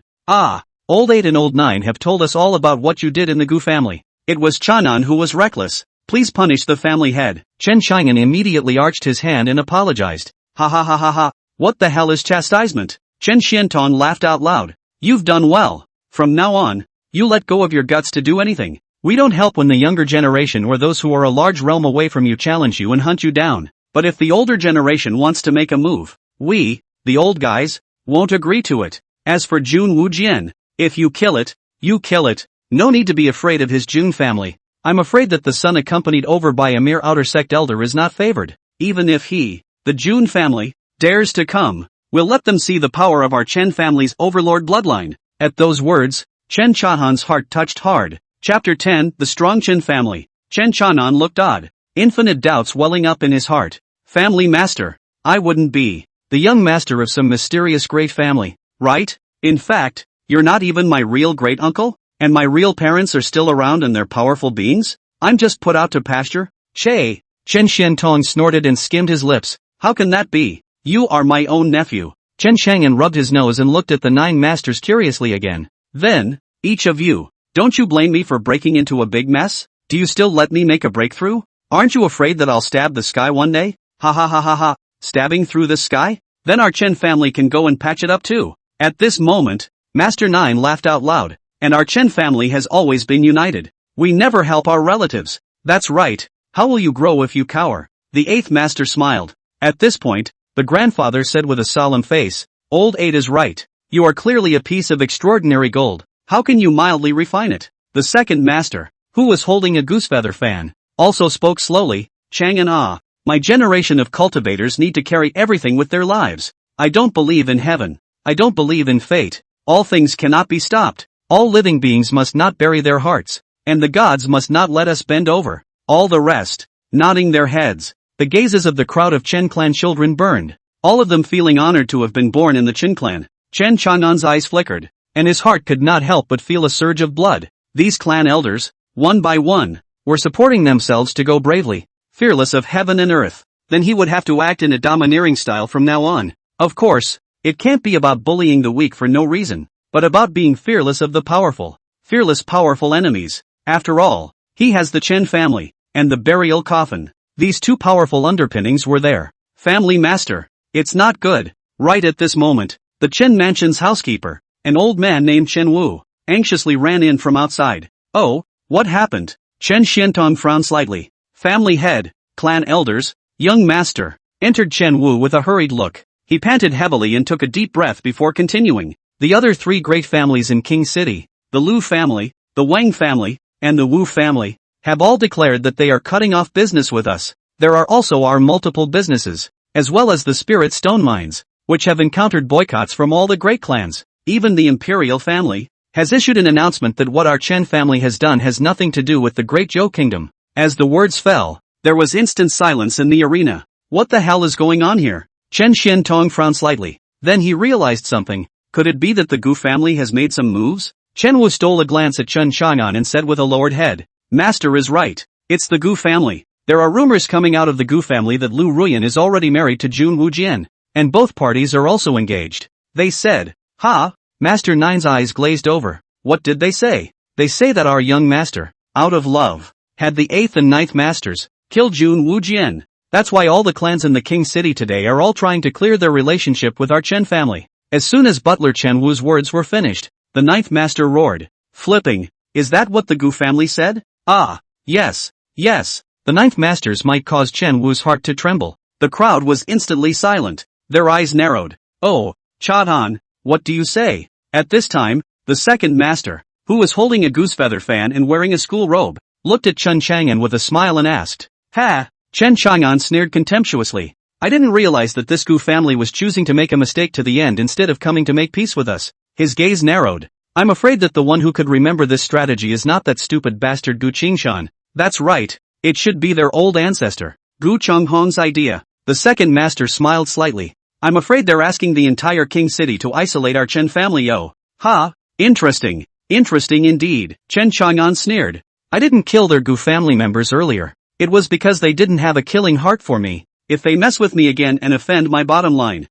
old 8 and old 9 have told us all about what you did in the Gu family. It was Chang'an who was reckless. Please punish the family head. Chen Chang'an immediately arched his hand and apologized. Ha ha ha ha ha, what the hell is chastisement? Chen Xiantong laughed out loud. You've done well. From now on, you let go of your guts to do anything. We don't help when the younger generation or those who are a large realm away from you challenge you and hunt you down. But if the older generation wants to make a move, we, the old guys, won't agree to it. As for Jun Wujian, if you kill it, you kill it. No need to be afraid of his Jun family. I'm afraid that the son accompanied over by a mere outer sect elder is not favored. Even if he, the Jun family, dares to come, we'll let them see the power of our Chen family's overlord bloodline. At those words, Chen Chang'an's heart touched hard. Chapter 10, The Strong Chen Family. Chen Chang'an looked odd, infinite doubts welling up in his heart. Family master. I wouldn't be the young master of some mysterious great family, right? In fact, you're not even my real great uncle? And my real parents are still around and they're powerful beings? I'm just put out to pasture? Che. Chen Xiantong snorted and skimmed his lips. How can that be? You are my own nephew. Chen Chang'an rubbed his nose and looked at the 9 masters curiously again. Then, each of you, don't you blame me for breaking into a big mess? Do you still let me make a breakthrough? Aren't you afraid that I'll stab the sky one day? Ha ha ha ha ha. Stabbing through the sky? Then our Chen family can go and patch it up too. At this moment, Master 9 laughed out loud. And our Chen family has always been united. We never help our relatives. That's right. How will you grow if you cower? The 8th master smiled. At this point, the grandfather said with a solemn face, Old 8 is right. You are clearly a piece of extraordinary gold. How can you mildly refine it? The 2nd master, who was holding a goosefeather fan, also spoke slowly. Chang'an, my generation of cultivators need to carry everything with their lives. I don't believe in heaven. I don't believe in fate. All things cannot be stopped. All living beings must not bury their hearts, and the gods must not let us bend over. All the rest, nodding their heads, the gazes of the crowd of Chen clan children burned, all of them feeling honored to have been born in the Chen clan. Chen Chang'an's eyes flickered, and his heart could not help but feel a surge of blood. These clan elders, one by one, were supporting themselves to go bravely, fearless of heaven and earth. Then he would have to act in a domineering style from now on. Of course, it can't be about bullying the weak for no reason, but about being fearless of the powerful. Fearless powerful enemies. After all, he has the Chen family, and the burial coffin. These two powerful underpinnings were there. Family master. It's not good. Right at this moment, the Chen mansion's housekeeper, an old man named Chen Wu, anxiously ran in from outside. Oh, what happened? Chen Xiantong frowned slightly. Family head, clan elders, young master, entered Chen Wu with a hurried look. He panted heavily and took a deep breath before continuing. The other three great families in King City, the Lu family, the Wang family, and the Wu family, have all declared that they are cutting off business with us. There are also our multiple businesses, as well as the spirit stone mines, which have encountered boycotts from all the great clans. Even the imperial family has issued an announcement that what our Chen family has done has nothing to do with the great Zhou kingdom. As the words fell, there was instant silence in the arena. What the hell is going on here? Chen Xiantong frowned slightly. Then he realized something. Could it be that the Gu family has made some moves? Chen Wu stole a glance at Chen Chang'an and said with a lowered head, Master is right. It's the Gu family. There are rumors coming out of the Gu family that Lu Ruyan is already married to Jun Wujian, and both parties are also engaged. They said, Ha? Master Nine's eyes glazed over. What did they say? They say that our young master, out of love, had the 8th and 9th masters kill Jun Wujian. That's why all the clans in the King City today are all trying to clear their relationship with our Chen family. As soon as Butler Chen Wu's words were finished, the 9th master roared, flipping. Is that what the Gu family said? Ah, yes. The 9th masters might cause Chen Wu's heart to tremble. The crowd was instantly silent. Their eyes narrowed. Oh, Chadan, what do you say? At this time, the 2nd master, who was holding a goosefeather fan and wearing a school robe, looked at Chen Chang'an with a smile and asked, Ha! Chen Chang'an sneered contemptuously. I didn't realize that this Gu family was choosing to make a mistake to the end instead of coming to make peace with us. His gaze narrowed. I'm afraid that the one who could remember this strategy is not that stupid bastard Gu Qingshan. That's right. It should be their old ancestor, Gu Chonghong's idea. The 2nd master smiled slightly. I'm afraid they're asking the entire King City to isolate our Chen family. Yo. Ha! Interesting. Interesting indeed. Chen Chang'an sneered. I didn't kill their Gu family members earlier. It was because they didn't have a killing heart for me. If they mess with me again and offend my bottom line,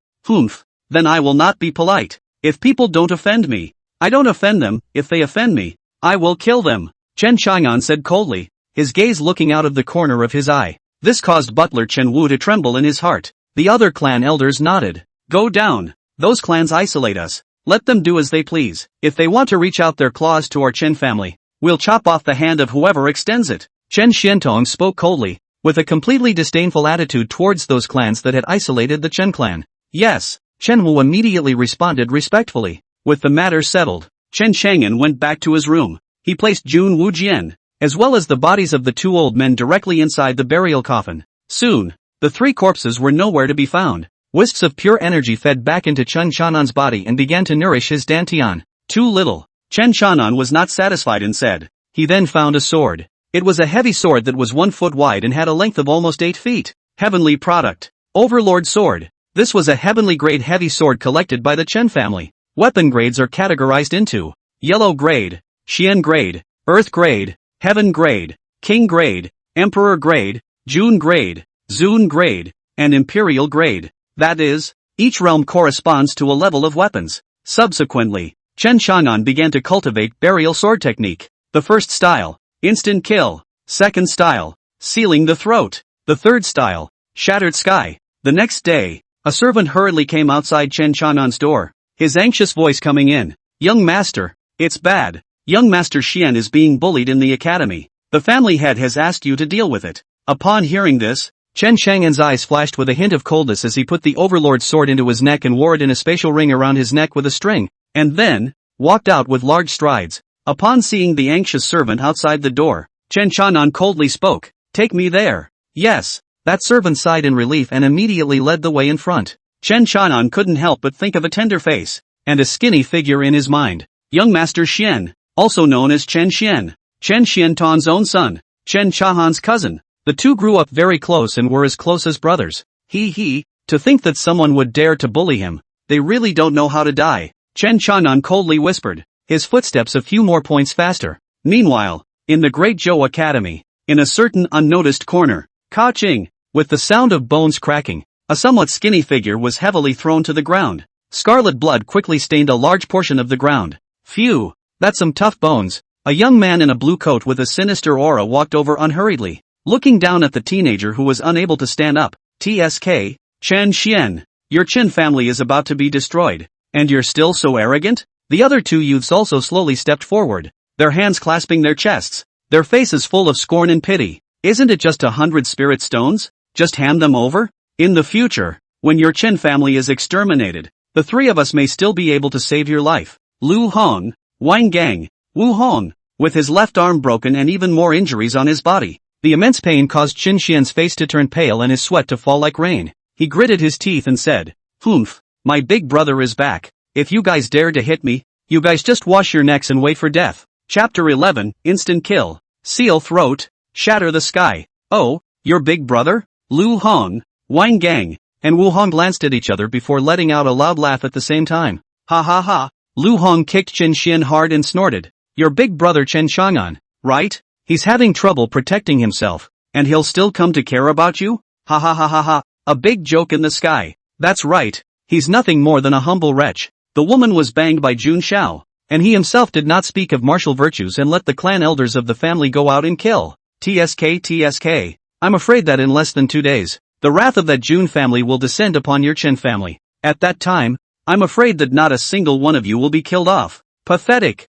then I will not be polite. If people don't offend me, I don't offend them. If they offend me, I will kill them. Chen Chang'an said coldly, his gaze looking out of the corner of his eye. This caused Butler Chen Wu to tremble in his heart. The other clan elders nodded. Go down. Those clans isolate us. Let them do as they please. If they want to reach out their claws to our Chen family, we'll chop off the hand of whoever extends it. Chen Xiantong spoke coldly, with a completely disdainful attitude towards those clans that had isolated the Chen clan. Yes, Chen Wu immediately responded respectfully. With the matter settled, Chen Chang'an went back to his room. He placed Jun Wujian, as well as the bodies of the two old men directly inside the burial coffin. Soon, the 3 corpses were nowhere to be found. Wisps of pure energy fed back into Chen Chanan's body and began to nourish his dantian. Too little. Chen Chanan was not satisfied and said. He then found a sword. It was a heavy sword that was 1 foot wide and had a length of almost 8 feet. Heavenly product. Overlord sword. This was a heavenly grade heavy sword collected by the Chen family. Weapon grades are categorized into yellow grade, Xian grade, earth grade, heaven grade, king grade, emperor grade, Jun grade, Zun grade, and imperial grade. That is, each realm corresponds to a level of weapons. Subsequently, Chen Chang'an began to cultivate burial sword technique. The first style, instant kill. Second style, sealing the throat. The third style, shattered sky. The next day, a servant hurriedly came outside Chen Chang'an's door, his anxious voice coming in. Young master, it's bad. Young master Xian is being bullied in the academy. The family head has asked you to deal with it. Upon hearing this, Chen Chang'an's eyes flashed with a hint of coldness as he put the overlord's sword into his neck and wore it in a spatial ring around his neck with a string, and then walked out with large strides. Upon seeing the anxious servant outside the door, Chen Chang'an coldly spoke, "Take me there." Yes, that servant sighed in relief and immediately led the way in front. Chen Chang'an couldn't help but think of a tender face and a skinny figure in his mind. Young Master Xian, also known as Chen Xian, Chen Xiantong's own son, Chen Chahan's cousin. The two grew up very close and were as close as brothers. To think that someone would dare to bully him. They really don't know how to die. Chen Chang'an coldly whispered, his footsteps a few more points faster. Meanwhile, in the Great Zhou Academy, in a certain unnoticed corner. Ka-ching! With the sound of bones cracking, a somewhat skinny figure was heavily thrown to the ground. Scarlet blood quickly stained a large portion of the ground. Phew! That's some tough bones. A young man in a blue coat with a sinister aura walked over unhurriedly, looking down at the teenager who was unable to stand up. TSK, Chen Xian, your Chen family is about to be destroyed, and you're still so arrogant? The other two youths also slowly stepped forward, their hands clasping their chests, their faces full of scorn and pity. Isn't it just 100 spirit stones? Just hand them over? In the future, when your Chen family is exterminated, the three of us may still be able to save your life. Lu Hong, Wang Gang, Wu Hong, with his left arm broken and even more injuries on his body. The immense pain caused Chen Xian's face to turn pale and his sweat to fall like rain. He gritted his teeth and said, "Humph, my big brother is back. If you guys dare to hit me, you guys just wash your necks and wait for death." Chapter 11, Instant Kill. Seal Throat, Shatter the Sky. Oh, your big brother? Lu Hong, Wang Gang, and Wu Hong glanced at each other before letting out a loud laugh at the same time. Ha ha ha. Lu Hong kicked Chen Xian hard and snorted. Your big brother Chen Chang'an, right? He's having trouble protecting himself, and he'll still come to care about you? Ha ha ha ha ha. A big joke in the sky. That's right, he's nothing more than a humble wretch. The woman was banged by Jun Xiao, and he himself did not speak of martial virtues and let the clan elders of the family go out and kill. TSK. I'm afraid that in less than 2 days, the wrath of that Jun family will descend upon your Chen family. At that time, I'm afraid that not a single one of you will be killed off. Pathetic.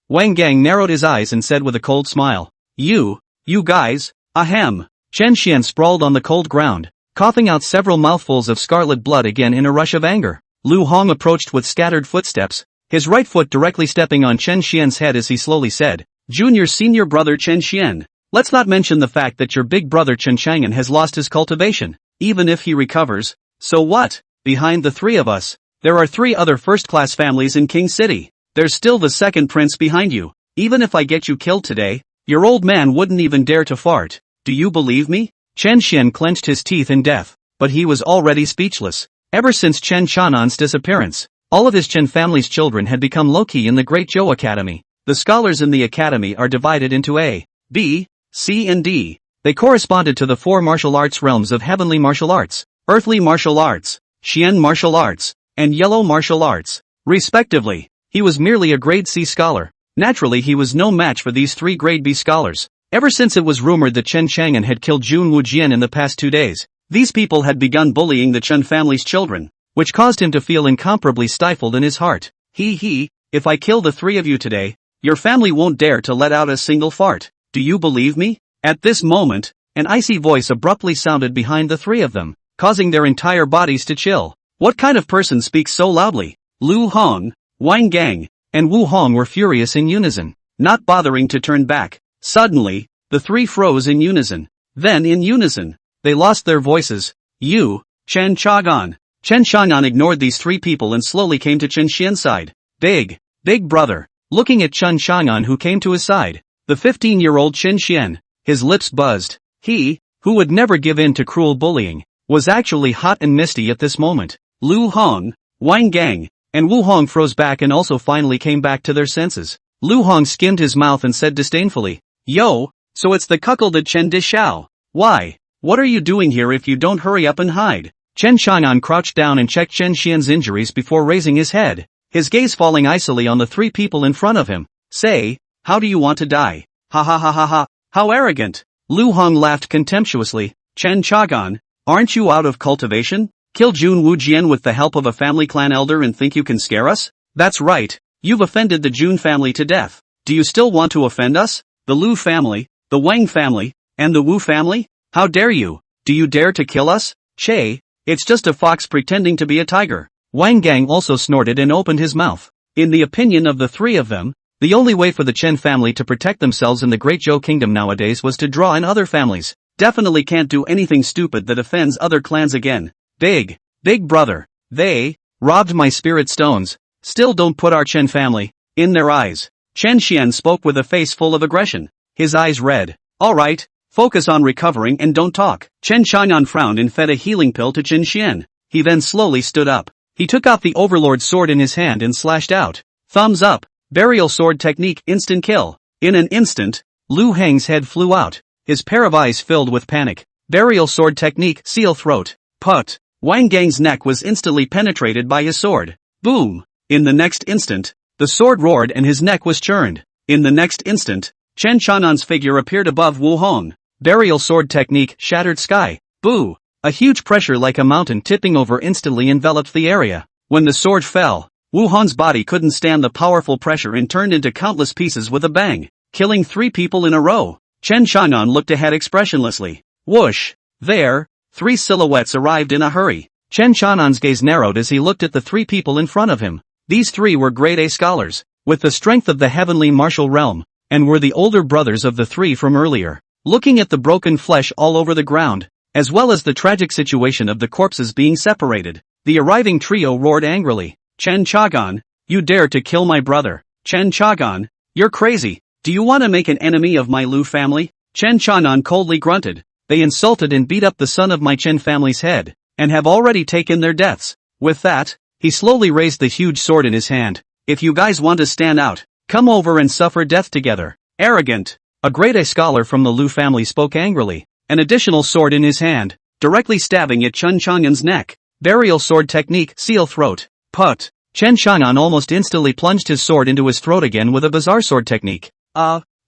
Wang Gang narrowed his eyes and said with a cold smile. You guys, ahem. Chen Xian sprawled on the cold ground, coughing out several mouthfuls of scarlet blood again in a rush of anger. Lu Hong approached with scattered footsteps, his right foot directly stepping on Chen Xian's head as he slowly said, Junior senior brother Chen Xian, let's not mention the fact that your big brother Chen Chang'an has lost his cultivation. Even if he recovers, so what? Behind the three of us, there are 3 other first-class families in King City. There's still the second prince behind you. Even if I get you killed today, your old man wouldn't even dare to fart. Do you believe me? Chen Xian clenched his teeth in death, but he was already speechless. Ever since Chen Chang'an's disappearance, all of his Chen family's children had become low-key in the Great Zhou Academy. The scholars in the academy are divided into A, B, C and D. They corresponded to the 4 martial arts realms of heavenly martial arts, earthly martial arts, Xian martial arts, and yellow martial arts, respectively. He was merely a grade C scholar. Naturally he was no match for these 3 grade B scholars. Ever since it was rumored that Chen Chang'an had killed Jun Wujian in the past 2 days, these people had begun bullying the Chen family's children, which caused him to feel incomparably stifled in his heart. If I kill the 3 of you today, your family won't dare to let out a single fart. Do you believe me? At this moment, an icy voice abruptly sounded behind the 3 of them, causing their entire bodies to chill. What kind of person speaks so loudly? Lu Hong, Wang Gang, and Wu Hong were furious in unison, not bothering to turn back. Suddenly, the 3 froze in unison. Then in unison, they lost their voices. You, Chen Chang'an. Chen Chang'an ignored these 3 people and slowly came to Chen Xian's side. Big brother. Looking at Chen Chang'an who came to his side, the 15-year-old Chen Xian, his lips buzzed. He, who would never give in to cruel bullying, was actually hot and misty at this moment. Lu Hong, Wang Gang, and Wu Hong froze back and also finally came back to their senses. Lu Hong skimmed his mouth and said disdainfully, Yo, so it's the cuckolded Chen Dishao. Why? What are you doing here if you don't hurry up and hide? Chen Chang'an crouched down and checked Chen Xian's injuries before raising his head, his gaze falling icily on the 3 people in front of him. Say, how do you want to die? Ha ha ha ha ha, how arrogant. Lu Hong laughed contemptuously. Chen Chang'an, aren't you out of cultivation? Kill Jun Wujian with the help of a family clan elder and think you can scare us? That's right, you've offended the Jun family to death. Do you still want to offend us? The Lu family, the Wang family, and the Wu family? How dare you? Do you dare to kill us? Che, it's just a fox pretending to be a tiger. Wang Gang also snorted and opened his mouth. In the opinion of the 3 of them, the only way for the Chen family to protect themselves in the Great Zhou Kingdom nowadays was to draw in other families. Definitely can't do anything stupid that offends other clans again. Big brother, they robbed my spirit stones. Still don't put our Chen family in their eyes. Chen Xian spoke with a face full of aggression, his eyes red. Alright, focus on recovering and don't talk. Chen Chang'an frowned and fed a healing pill to Chen Xian. He then slowly stood up. He took out the Overlord sword in his hand and slashed out. Thumbs up, burial sword technique instant kill. In an instant, Lu Heng's head flew out, his pair of eyes filled with panic. Burial sword technique, seal throat. Put. Wang Gang's neck was instantly penetrated by his sword. Boom! In the next instant, the sword roared and his neck was churned. In the next instant, Chen Chanan's figure appeared above Wu Hong. Burial sword technique, shattered sky. Boo! A huge pressure like a mountain tipping over instantly enveloped the area. When the sword fell, Wu Hong's body couldn't stand the powerful pressure and turned into countless pieces with a bang, killing 3 people in a row. Chen Chanan looked ahead expressionlessly. Whoosh! There, 3 silhouettes arrived in a hurry. Chen Chanan's gaze narrowed as he looked at the 3 people in front of him. These 3 were grade A scholars, with the strength of the heavenly martial realm, and were the older brothers of the 3 from earlier. Looking at the broken flesh all over the ground, as well as the tragic situation of the corpses being separated, the arriving trio roared angrily. Chen Chagan, you dare to kill my brother. Chen Chagan, you're crazy. Do you want to make an enemy of my Lu family? Chen Chanan coldly grunted. They insulted and beat up the son of my Chen family's head, and have already taken their deaths. With that, he slowly raised the huge sword in his hand. If you guys want to stand out, come over and suffer death together. Arrogant. A grade A scholar from the Lu family spoke angrily, an additional sword in his hand, directly stabbing at Chen Chang'an's neck. Burial sword technique, seal throat. Put. Chen Chang'an almost instantly plunged his sword into his throat again with a bizarre sword technique.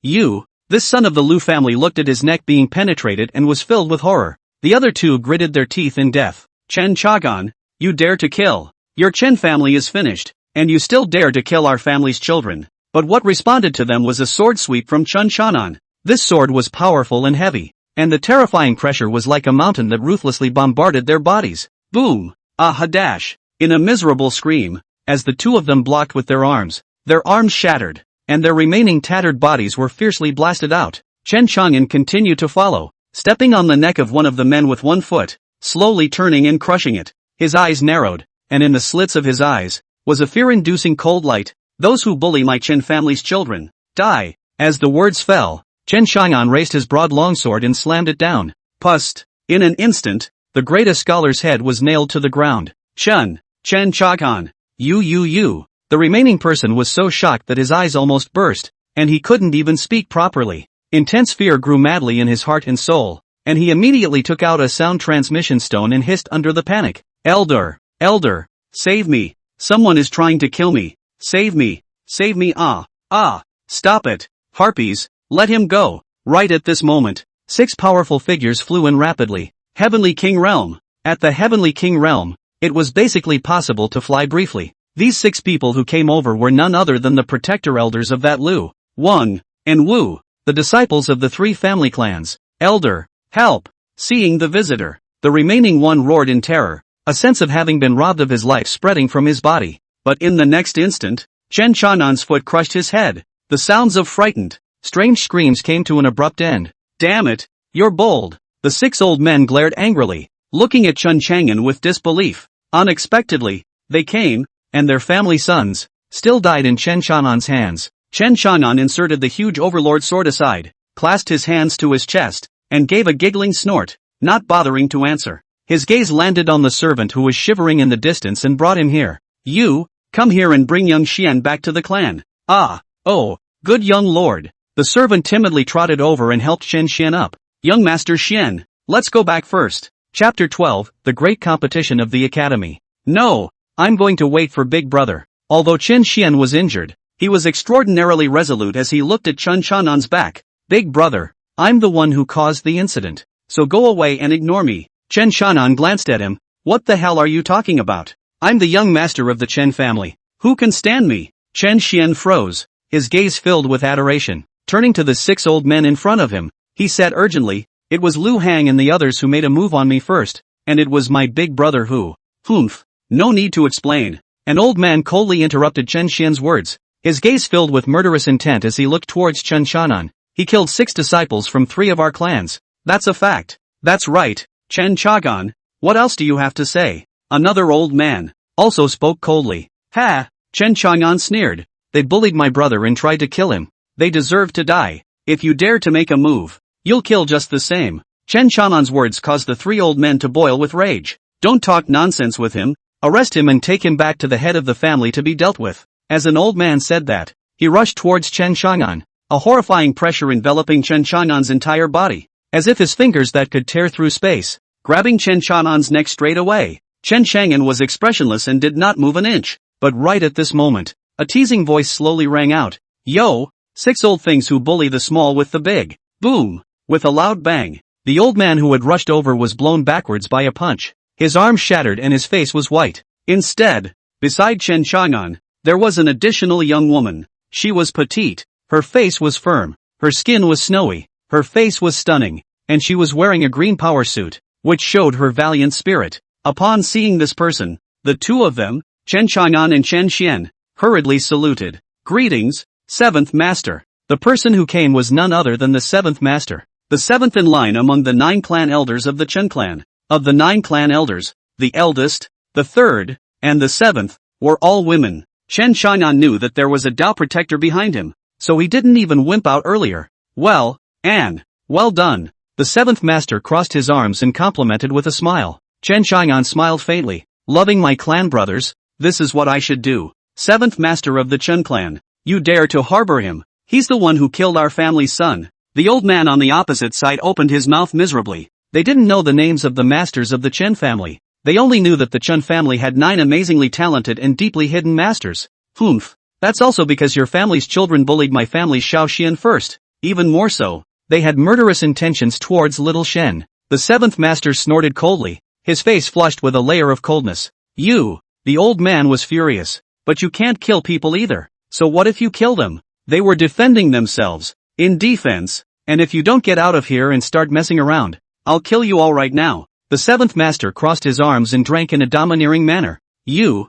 You. This son of the Lu family looked at his neck being penetrated and was filled with horror. The other 2 gritted their teeth in death. Chen Chagan, you dare to kill. Your Chen family is finished, and you still dare to kill our family's children. But what responded to them was a sword sweep from Chen Chanan. This sword was powerful and heavy, and the terrifying pressure was like a mountain that ruthlessly bombarded their bodies. Boom! A hadash! In a miserable scream, as the 2 of them blocked with their arms shattered, and their remaining tattered bodies were fiercely blasted out. Chen Chang'an continued to follow, stepping on the neck of one of the men with 1 foot, slowly turning and crushing it. His eyes narrowed, and in the slits of his eyes, was a fear-inducing cold light. Those who bully my Chen family's children, die. As the words fell, Chen Chang'an raised his broad longsword and slammed it down. Pust. In an instant, the greatest scholar's head was nailed to the ground. Chen Chang'an. You. The remaining person was so shocked that his eyes almost burst, and he couldn't even speak properly. Intense fear grew madly in his heart and soul, and he immediately took out a sound transmission stone and hissed under the panic. Elder, save me. Someone is trying to kill me. Save me. Stop it. Harpies, let him go. Right at this moment, 6 powerful figures flew in rapidly. Heavenly King Realm. At the Heavenly King Realm, it was basically possible to fly briefly. These 6 people who came over were none other than the protector elders of that Lu, Wang, and Wu, the disciples of the 3 family clans. Elder, help! Seeing the visitor, the remaining one roared in terror, a sense of having been robbed of his life spreading from his body. But in the next instant, Chen Chanan's foot crushed his head. The sounds of frightened, strange screams came to an abrupt end. Damn it, you're bold. The 6 old men glared angrily, looking at Chen Chang'an with disbelief. Unexpectedly, they came, and their family sons, still died in Chen Chanan's hands. Chen Chanan inserted the huge overlord sword aside, clasped his hands to his chest, and gave a giggling snort, not bothering to answer. His gaze landed on the servant who was shivering in the distance and brought him here. You, come here and bring young Xian back to the clan. Oh, good young lord. The servant timidly trotted over and helped Chen Xian up. Young Master Xian, let's go back first. Chapter 12, The Great Competition of the Academy. No, I'm going to wait for Big Brother. Although Chen Xian was injured, he was extraordinarily resolute as he looked at Chen Chanan's back. Big Brother, I'm the one who caused the incident, so go away and ignore me. Chen Chanan glanced at him. What the hell are you talking about? I'm the young master of the Chen family. Who can stand me? Chen Xian froze, his gaze filled with adoration. Turning to the 6 old men in front of him, he said urgently, it was Lu Hang and the others who made a move on me first, and it was my big brother who. Humph. No need to explain. An old man coldly interrupted Chen Xian's words, his gaze filled with murderous intent as he looked towards Chen Chanan. He killed 6 disciples from 3 of our clans. That's a fact. That's right, Chen Chagan. What else do you have to say? Another old man also spoke coldly. Ha! Chen Chagan sneered. They bullied my brother and tried to kill him. They deserve to die. If you dare to make a move, you'll kill just the same. Chen Chanan's words caused the 3 old men to boil with rage. Don't talk nonsense with him. Arrest him and take him back to the head of the family to be dealt with. As an old man said that, he rushed towards Chen Chang'an. a horrifying pressure enveloping Chen Chang'an's entire body, as if his fingers that could tear through space, grabbing Chen Chang'an's neck straight away. Chen Chang'an was expressionless and did not move an inch, but right at this moment, a teasing voice slowly rang out. Yo, 6 old things who bully the small with the big. Boom! With a loud bang, the old man who had rushed over was blown backwards by a punch. His arm shattered and his face was white. Instead, beside Chen Chang'an, there was an additional young woman. She was petite, her face was firm, her skin was snowy, her face was stunning, and she was wearing a green power suit, which showed her valiant spirit. Upon seeing this person, the two of them, Chen Chang'an and Chen Xian, hurriedly saluted. Greetings, 7th Master. The person who came was none other than the 7th Master, the 7th in line among the 9 clan elders of the Chen clan. Of the 9 clan elders, the eldest, the 3rd, and the 7th, were all women. Chen Chang'an knew that there was a Dao protector behind him, so he didn't even wimp out earlier. Well done. The 7th Master crossed his arms and complimented with a smile. Chen Chang'an smiled faintly. Loving my clan brothers, this is what I should do. 7th Master of the Chen clan, you dare to harbor him. He's the one who killed our family's son. The old man on the opposite side opened his mouth miserably. They didn't know the names of the masters of the Chen family. They only knew that the Chen family had 9 amazingly talented and deeply hidden masters. Humph. That's also because your family's children bullied my family's Xiao Xian first. Even more so, they had murderous intentions towards little Shen. The 7th Master snorted coldly, his face flushed with a layer of coldness. The old man was furious. But you can't kill people either. So what if you kill them? They were defending themselves, in defense, and if you don't get out of here and start messing around, I'll kill you all right now. The 7th Master crossed his arms and drank in a domineering manner. The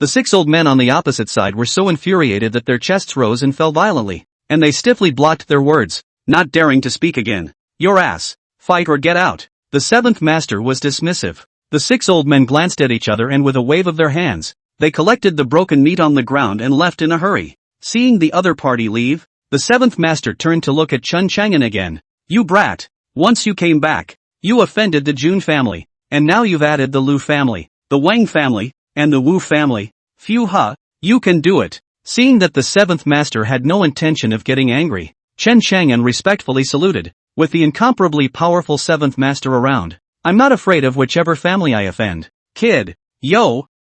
6 old men on the opposite side were so infuriated that their chests rose and fell violently, and they stiffly blocked their words, not daring to speak again. Your ass, fight or get out. The 7th Master was dismissive. The 6 old men glanced at each other and with a wave of their hands, they collected the broken meat on the ground and left in a hurry. Seeing the other party leave, the 7th Master turned to look at Chen Chang'an again. You brat, once you came back, you offended the Jun family, and now you've added the Lu family, the Wang family, and the Wu family. Phew ha, you can do it. Seeing that the 7th Master had no intention of getting angry, Chen Chang'an respectfully saluted. With the incomparably powerful 7th Master around, I'm not afraid of whichever family I offend. Kid,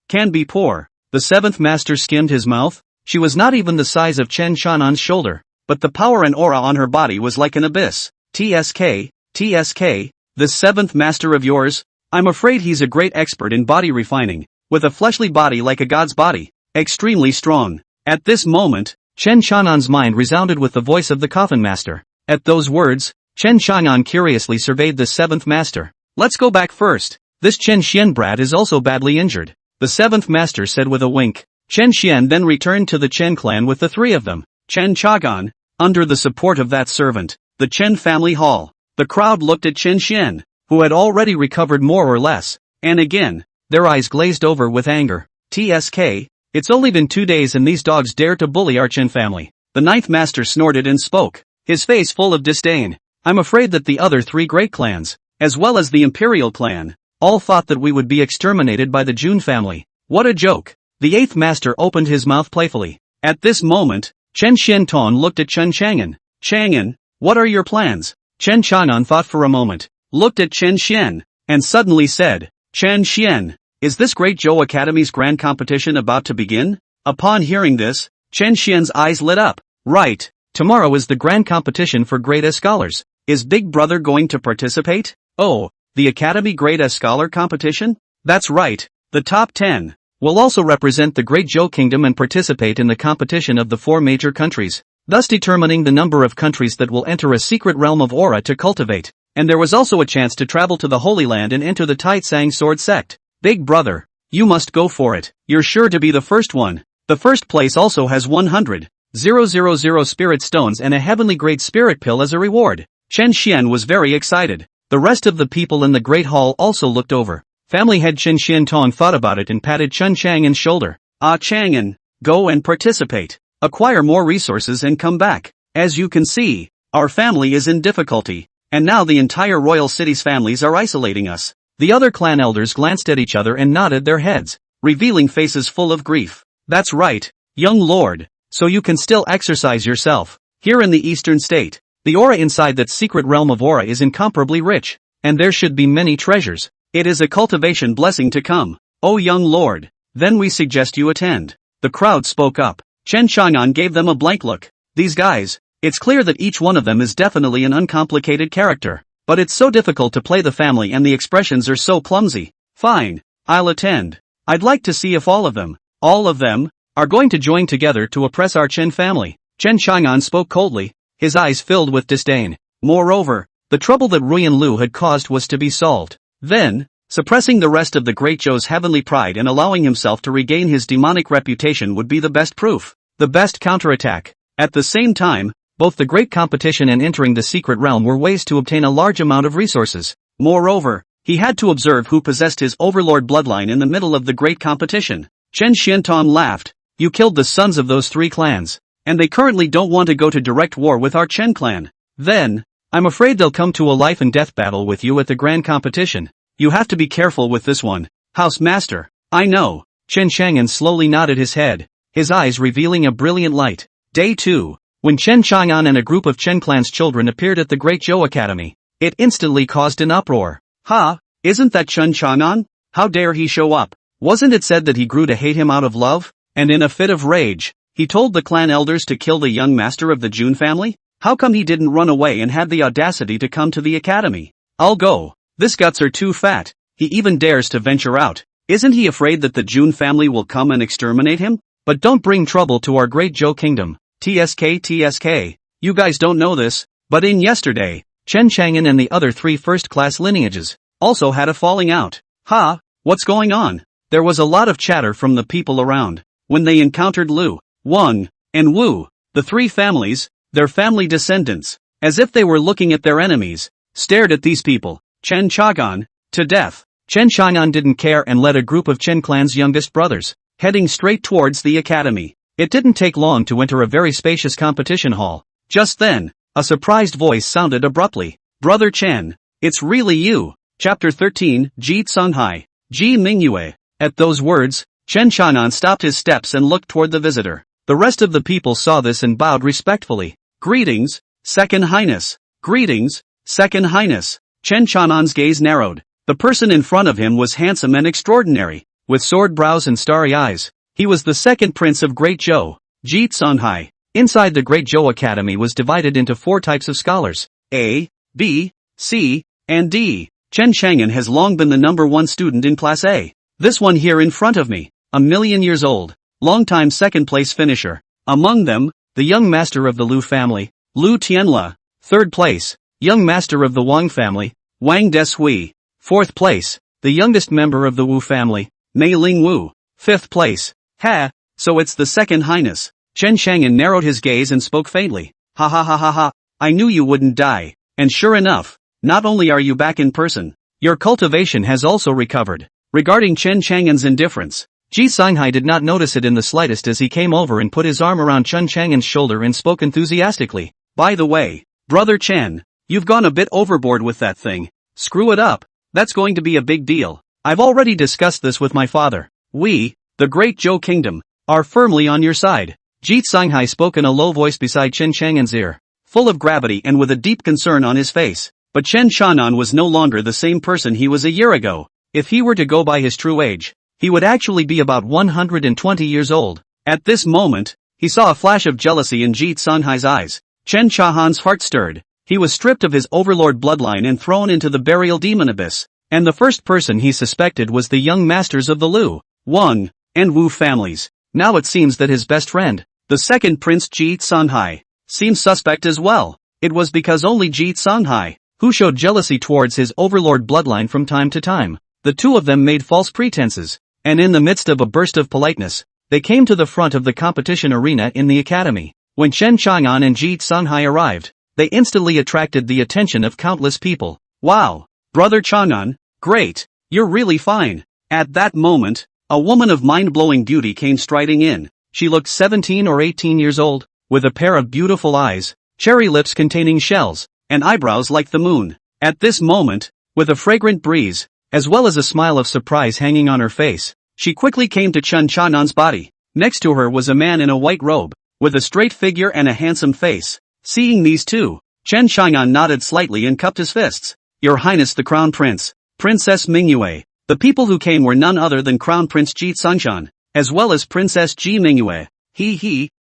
can be poor. The 7th Master skimmed his mouth. She was not even the size of Chen Chang'an's shoulder, but the power and aura on her body was like an abyss. TSK, this 7th Master of yours, I'm afraid he's a great expert in body refining, with a fleshly body like a god's body, extremely strong. At this moment, Chen Chang'an's mind resounded with the voice of the Coffin Master. At those words, Chen Chang'an curiously surveyed the 7th Master. Let's go back first. This Chen Xian brat is also badly injured, the 7th Master said with a wink. Chen Xian then returned to the Chen clan with the 3 of them. Chen Chang'an, under the support of that servant, the Chen family hall. The crowd looked at Chen Xian, who had already recovered more or less, and again, their eyes glazed over with anger. TSK, it's only been 2 days and these dogs dare to bully our Chen family. The 9th Master snorted and spoke, his face full of disdain. I'm afraid that the other 3 great clans, as well as the Imperial clan, all thought that we would be exterminated by the Jun family. What a joke. The 8th Master opened his mouth playfully. At this moment, Chen Xianton looked at Chen Chang'an. Chang'an, what are your plans? Chen Chang'an thought for a moment, looked at Chen Xian, and suddenly said, Chen Xian, is this Great Zhou Academy's grand competition about to begin? Upon hearing this, Chen Xian's eyes lit up. Right, tomorrow is the grand competition for Great Scholars. Is Big Brother going to participate? Oh, the Academy Great Scholar competition? That's right, the top 10. Will also represent the Great Zhou Kingdom and participate in the competition of the 4 major countries, thus determining the number of countries that will enter a secret realm of aura to cultivate, and there was also a chance to travel to the Holy Land and enter the Taitsang Sword Sect. Big Brother, you must go for it. You're sure to be the first one. The first place also has 100,000 spirit stones and a heavenly great spirit pill as a reward. Chen Xian was very excited. The rest of the people in the Great Hall also looked over. Family head Chen Xiantong thought about it and patted Chen Chang'an's shoulder. Ah Chang'an, go and participate. Acquire more resources and come back. As you can see, our family is in difficulty, and now the entire royal city's families are isolating us. The other clan elders glanced at each other and nodded their heads, revealing faces full of grief. That's right, young lord, so you can still exercise yourself. Here in the eastern state, the aura inside that secret realm of aura is incomparably rich, and there should be many treasures. It is a cultivation blessing to come. Oh young lord, then we suggest you attend. The crowd spoke up. Chen Chang'an gave them a blank look. These guys, it's clear that each one of them is definitely an uncomplicated character. But it's so difficult to play the family and the expressions are so clumsy. Fine, I'll attend. I'd like to see if all of them, are going to join together to oppress our Chen family. Chen Chang'an spoke coldly, his eyes filled with disdain. Moreover, the trouble that Ruyan Lu had caused was to be solved. Then, suppressing the rest of the Great Zhou's heavenly pride and allowing himself to regain his demonic reputation would be the best proof, the best counterattack. At the same time, both the great competition and entering the secret realm were ways to obtain a large amount of resources. Moreover, he had to observe who possessed his overlord bloodline in the middle of the great competition. Chen Xiantom laughed. You killed the sons of those three clans, and they currently don't want to go to direct war with our Chen clan. Then, I'm afraid they'll come to a life and death battle with you at the grand competition. You have to be careful with this one, House Master. I know. Chen Chang'an slowly nodded his head, his eyes revealing a brilliant light. Day 2. When Chen Chang'an and a group of Chen clan's children appeared at the Great Zhou Academy, it instantly caused an uproar. Ha! Isn't that Chen Chang'an? How dare he show up? Wasn't it said that he grew to hate him out of love? And in a fit of rage, he told the clan elders to kill the young master of the Jun family? How come he didn't run away and had the audacity to come to the academy? I'll go. This guts are too fat. He even dares to venture out. Isn't he afraid that the Jun family will come and exterminate him? But don't bring trouble to our Great Zhou kingdom. TSK. You guys don't know this, but in yesterday, Chen Chang'an and the other 3 first-class lineages also had a falling out. Ha! What's going on? There was a lot of chatter from the people around when they encountered Lu, Wang, and Wu, the 3 families, their family descendants, as if they were looking at their enemies, stared at these people. Chen Chang'an, to death. Chen Chang'an didn't care and led a group of Chen clan's youngest brothers, heading straight towards the academy. It didn't take long to enter a very spacious competition hall. Just then, a surprised voice sounded abruptly. Brother Chen, it's really you. Chapter 13, Ji Tsunghai, Ji Mingyue. At those words, Chen Chang'an stopped his steps and looked toward the visitor. The rest of the people saw this and bowed respectfully. Greetings, Second Highness. Greetings, Second Highness. Chen Chang'an's gaze narrowed. The person in front of him was handsome and extraordinary, with sword brows and starry eyes. He was the second prince of Great Zhou, Ji Tsunghai. Inside the Great Zhou Academy was divided into 4 types of scholars, A, B, C, and D. Chen Chang'an has long been the number 1 student in Class A. This one here in front of me, a million years old, long-time second-place finisher. Among them, the young master of the Lu family, Lu Tianla. Third place, young master of the Wang family, Wang Deshui. Fourth place, the youngest member of the Wu family, Mei Ling Wu. Fifth place. Ha, so it's the Second Highness. Chen Chang'an narrowed his gaze and spoke faintly. Ha ha ha ha ha, I knew you wouldn't die. And sure enough, not only are you back in person, your cultivation has also recovered. Regarding Chen Chang'an's indifference, Ji Tsunghai did not notice it in the slightest as he came over and put his arm around Chen Chang'an's shoulder and spoke enthusiastically. By the way, Brother Chen, you've gone a bit overboard with that thing. Screw it up. That's going to be a big deal. I've already discussed this with my father. We, the Great Zhou Kingdom, are firmly on your side. Ji Tsunghai spoke in a low voice beside Chen Chang'an's ear, full of gravity and with a deep concern on his face. But Chen Chang'an was no longer the same person he was a year ago. If he were to go by his true age, he would actually be about 120 years old. At this moment, he saw a flash of jealousy in Ji Tsunghai's eyes. Chen Chang'an's heart stirred. He was stripped of his overlord bloodline and thrown into the burial demon abyss. And the first person he suspected was the young masters of the Lu, Wang, and Wu families. Now it seems that his best friend, the second prince Ji Tsunghai, seems suspect as well. It was because only Ji Tsunghai, who showed jealousy towards his overlord bloodline from time to time. The 2 of them made false pretenses, and in the midst of a burst of politeness, they came to the front of the competition arena in the academy. When Chen Chang'an and Ji Tsunghai arrived, they instantly attracted the attention of countless people. Wow! Brother Chang'an, great! You're really fine! At that moment, a woman of mind-blowing beauty came striding in. She looked 17 or 18 years old, with a pair of beautiful eyes, cherry lips containing shells, and eyebrows like the moon. At this moment, with a fragrant breeze, as well as a smile of surprise hanging on her face, she quickly came to Chen Chang'an's body. Next to her was a man in a white robe, with a straight figure and a handsome face. Seeing these two, Chen Chang'an nodded slightly and cupped his fists. Your Highness the Crown Prince, Princess Mingyue. The people who came were none other than Crown Prince Ji Tsunshan, as well as Princess Ji Mingyue.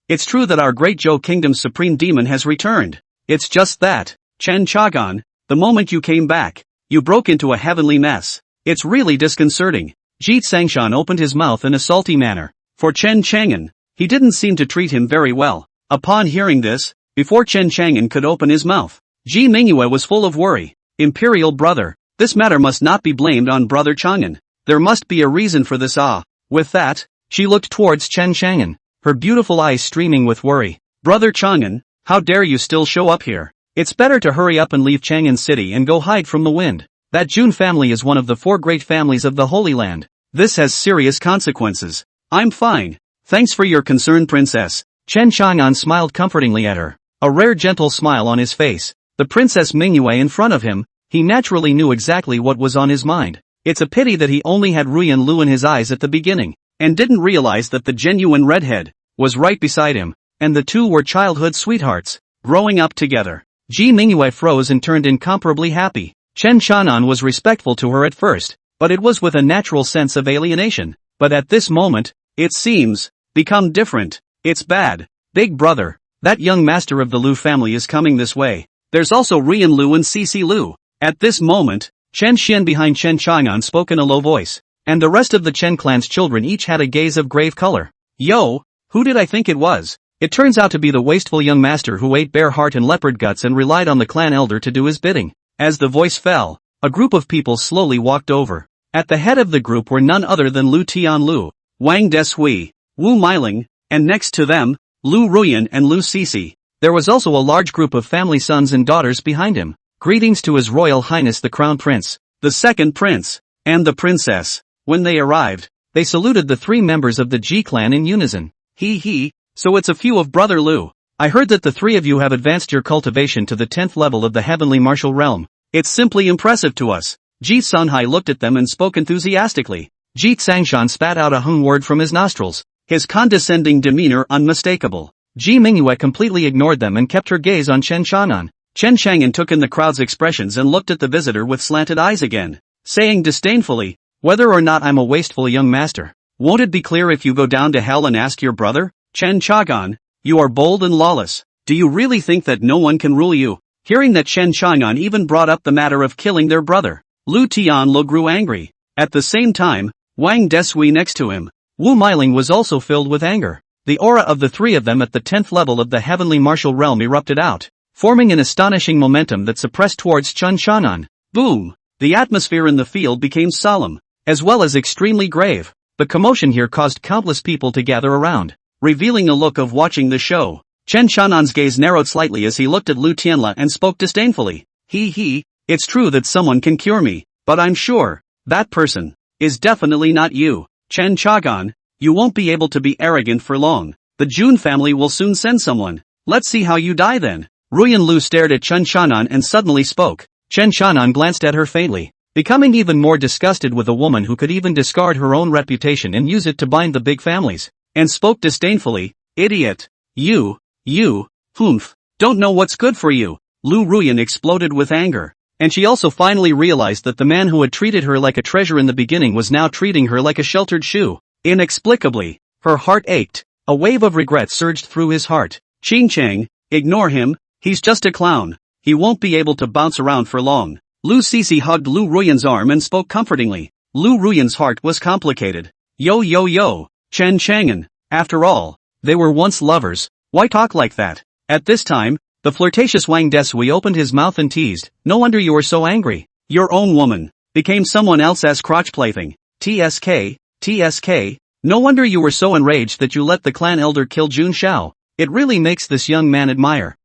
It's true that our great Zhou Kingdom's supreme demon has returned. It's just that, Chen Chang'an, the moment you came back, you broke into a heavenly mess. It's really disconcerting. Ji Tsangshan opened his mouth in a salty manner. For Chen Chang'an, he didn't seem to treat him very well. Upon hearing this, before Chen Chang'an could open his mouth, Ji Mingyue was full of worry. Imperial brother, this matter must not be blamed on Brother Chang'an. There must be a reason for this. With that, she looked towards Chen Chang'an, her beautiful eyes streaming with worry. Brother Chang'an, how dare you still show up here? It's better to hurry up and leave Chang'an City and go hide from the wind. That Jun family is one of the 4 great families of the Holy Land. This has serious consequences. I'm fine. Thanks for your concern, Princess. Chen Chang'an smiled comfortingly at her, a rare gentle smile on his face. The Princess Mingyue in front of him, he naturally knew exactly what was on his mind. It's a pity that he only had Ruyan Lu in his eyes at the beginning, and didn't realize that the genuine redhead was right beside him, and the two were childhood sweethearts, growing up together. Ji Mingyue froze and turned incomparably happy. Chen Chang'an was respectful to her at first, but it was with a natural sense of alienation. But at this moment, it seems, become different. It's bad. Big brother, that young master of the Lu family is coming this way. There's also Ruyan Lu and Cici Lu. At this moment, Chen Xian behind Chen Chang'an spoke in a low voice, and the rest of the Chen clan's children each had a gaze of grave color. Yo, who did I think it was? It turns out to be the wasteful young master who ate bear heart and leopard guts and relied on the clan elder to do his bidding. As the voice fell, a group of people slowly walked over. At the head of the group were none other than Lu Tianlu, Wang Deshui, Wu Meiling, and next to them, Lu Ruyan and Lu Cici. There was also a large group of family sons and daughters behind him. Greetings to His Royal Highness the Crown Prince, the second prince, and the princess. When they arrived, they saluted the 3 members of the Ji clan in unison. So it's a few of Brother Lu. I heard that the 3 of you have advanced your cultivation to the 10th level of the heavenly martial realm. It's simply impressive to us. Ji Sunhai looked at them and spoke enthusiastically. Ji Tsangshan spat out a hung word from his nostrils, his condescending demeanor unmistakable. Ji Mingyue completely ignored them and kept her gaze on Chen Chang'an. Chen Chang'an took in the crowd's expressions and looked at the visitor with slanted eyes again, saying disdainfully, whether or not I'm a wasteful young master, won't it be clear if you go down to hell and ask your brother? Chen Chang'an, you are bold and lawless. Do you really think that no one can rule you? Hearing that Chen Chang'an even brought up the matter of killing their brother, Lu Tianlu grew angry. At the same time, Wang Deshui next to him, Wu Meiling was also filled with anger. The aura of the 3 of them at the 10th level of the heavenly martial realm erupted out, forming an astonishing momentum that suppressed towards Chen Chang'an. Boom! The atmosphere in the field became solemn, as well as extremely grave. The commotion here caused countless people to gather around, revealing a look of watching the show. Chen Chang'an's gaze narrowed slightly as he looked at Lu Tianla and spoke disdainfully. It's true that someone can cure me, but I'm sure that person is definitely not you. Chen Chang'an, you won't be able to be arrogant for long. The Jun family will soon send someone. Let's see how you die then. Ruyan Lu stared at Chen Chang'an and suddenly spoke. Chen Chang'an glanced at her faintly, becoming even more disgusted with a woman who could even discard her own reputation and use it to bind the big families, and spoke disdainfully, idiot. You, don't know what's good for you. Lu Ruyan exploded with anger, and she also finally realized that the man who had treated her like a treasure in the beginning was now treating her like a sheltered shoe. Inexplicably, her heart ached. A wave of regret surged through his heart. Ching Chang, ignore him, he's just a clown. He won't be able to bounce around for long. Lu Cici hugged Lu Ruyan's arm and spoke comfortingly. Lu Ruyan's heart was complicated. Yo, Chen Chang'an, after all, they were once lovers. Why talk like that? At this time, the flirtatious Wang Deshui opened his mouth and teased, no wonder you were so angry. Your own woman became someone else's crotch plaything. TSK, no wonder you were so enraged that you let the clan elder kill Jun Xiao. It really makes this young man admire.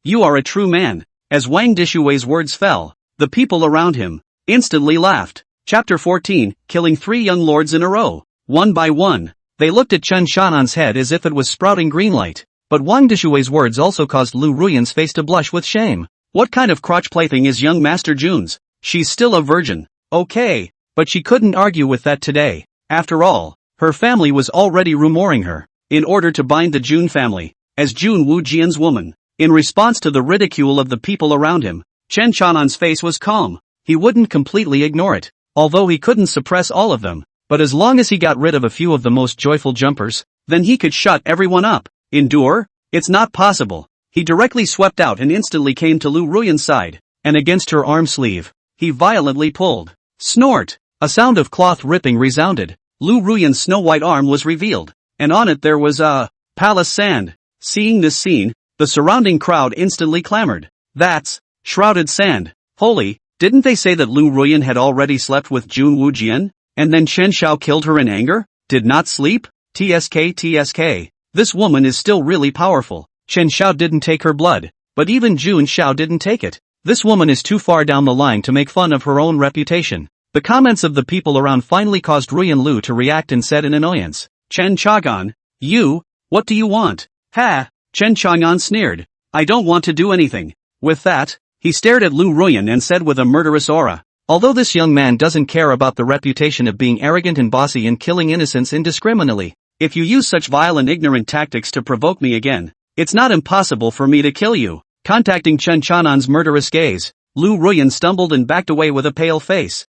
You are a true man. As Wang Deshui's words fell, the people around him instantly laughed. Chapter 14, Killing 3 young lords in a row. One by one, they looked at Chen Chang'an's head as if it was sprouting green light. But Wang Deshui's words also caused Lu Ruyan's face to blush with shame. What kind of crotch plaything is young Master Jun's? She's still a virgin. Okay, but she couldn't argue with that today. After all, her family was already rumoring her, in order to bind the Jun family, as Jun Wu Jian's woman. In response to the ridicule of the people around him, Chen Chanan's face was calm. He wouldn't completely ignore it, although he couldn't suppress all of them. But as long as he got rid of a few of the most joyful jumpers, then he could shut everyone up. Endure? It's not possible. He directly swept out and instantly came to Lu Ruyan's side, and against her arm sleeve, he violently pulled. Snort! A sound of cloth ripping resounded. Lu Ruyan's snow-white arm was revealed, and on it there was palace sand. Seeing this scene, the surrounding crowd instantly clamored. That's shrouded sand. Holy, didn't they say that Lu Ruyan had already slept with Jun Wujian? And then Chen Xiao killed her in anger? Did not sleep? TSK. This woman is still really powerful. Chen Xiao didn't take her blood, but even Jun Xiao didn't take it. This woman is too far down the line to make fun of her own reputation. The comments of the people around finally caused Ruyan Lu to react and said in annoyance, Chen Chagan, what do you want? Ha! Chen Chang'an sneered. I don't want to do anything. With that, he stared at Lu Ruyan and said with a murderous aura, although this young man doesn't care about the reputation of being arrogant and bossy and killing innocents indiscriminately, if you use such vile and ignorant tactics to provoke me again, it's not impossible for me to kill you. Contacting Chen Chanan's murderous gaze, Lu Ruyan stumbled and backed away with a pale face.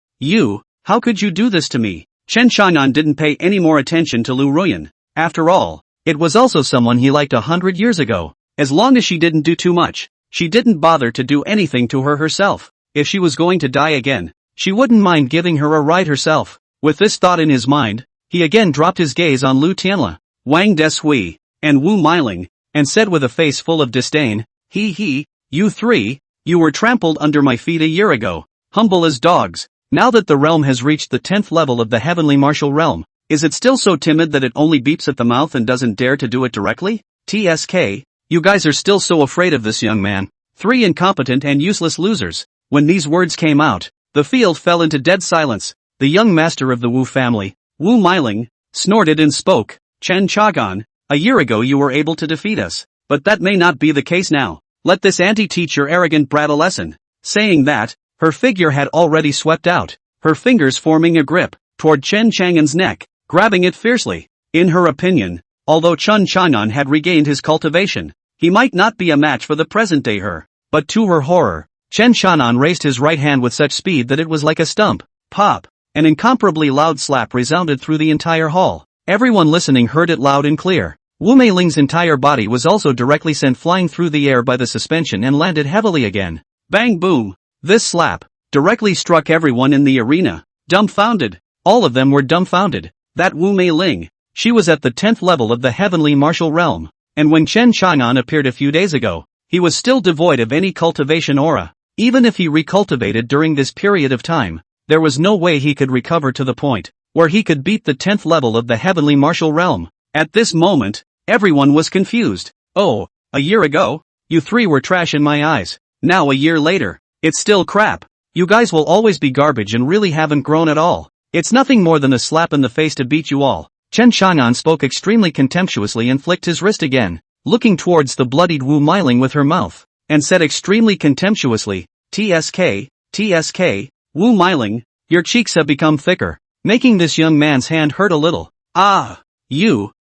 How could you do this to me? Chen Chanan didn't pay any more attention to Lu Ruyan. After all, it was also someone he liked 100 years ago. As long as she didn't do too much, she didn't bother to do anything to her herself. If she was going to die again, she wouldn't mind giving her a ride herself. With this thought in his mind, he again dropped his gaze on Lu Tianla, Wang Deshui, and Wu Meiling, and said with a face full of disdain, you three, you were trampled under my feet a year ago, humble as dogs. Now that the realm has reached the 10th level of the heavenly martial realm, is it still so timid that it only beeps at the mouth and doesn't dare to do it directly? TSK, you guys are still so afraid of this young man. 3 incompetent and useless losers. When these words came out, the field fell into dead silence. The young master of the Wu family, Wu Meiling, snorted and spoke, Chen Chagan, a year ago you were able to defeat us, but that may not be the case now. Let this auntie teach your arrogant brat a lesson. Saying that, her figure had already swept out, her fingers forming a grip toward Chen Chang'an's neck, grabbing it fiercely. In her opinion, although Chen Chang'an had regained his cultivation, he might not be a match for the present-day her. But to her horror, Chen Chang'an raised his right hand with such speed that it was like a stump. Pop! An incomparably loud slap resounded through the entire hall. Everyone listening heard it loud and clear. Wu Meiling's entire body was also directly sent flying through the air by the suspension and landed heavily again. Bang boom! This slap directly struck everyone in the arena. Dumbfounded. All of them were dumbfounded. That Wu Meiling, she was at the 10th level of the heavenly martial realm. And when Chen Chang'an appeared a few days ago, he was still devoid of any cultivation aura. Even if he recultivated during this period of time, there was no way he could recover to the point where he could beat the 10th level of the heavenly martial realm. At this moment, everyone was confused. Oh, a year ago, you three were trash in my eyes. Now a year later, it's still crap. You guys will always be garbage and really haven't grown at all. It's nothing more than a slap in the face to beat you all. Chen Chang'an spoke extremely contemptuously and flicked his wrist again, looking towards the bloodied Wu Meiling with her mouth, and said extremely contemptuously, TSK, Wu Meiling, your cheeks have become thicker, making this young man's hand hurt a little. Ah, you,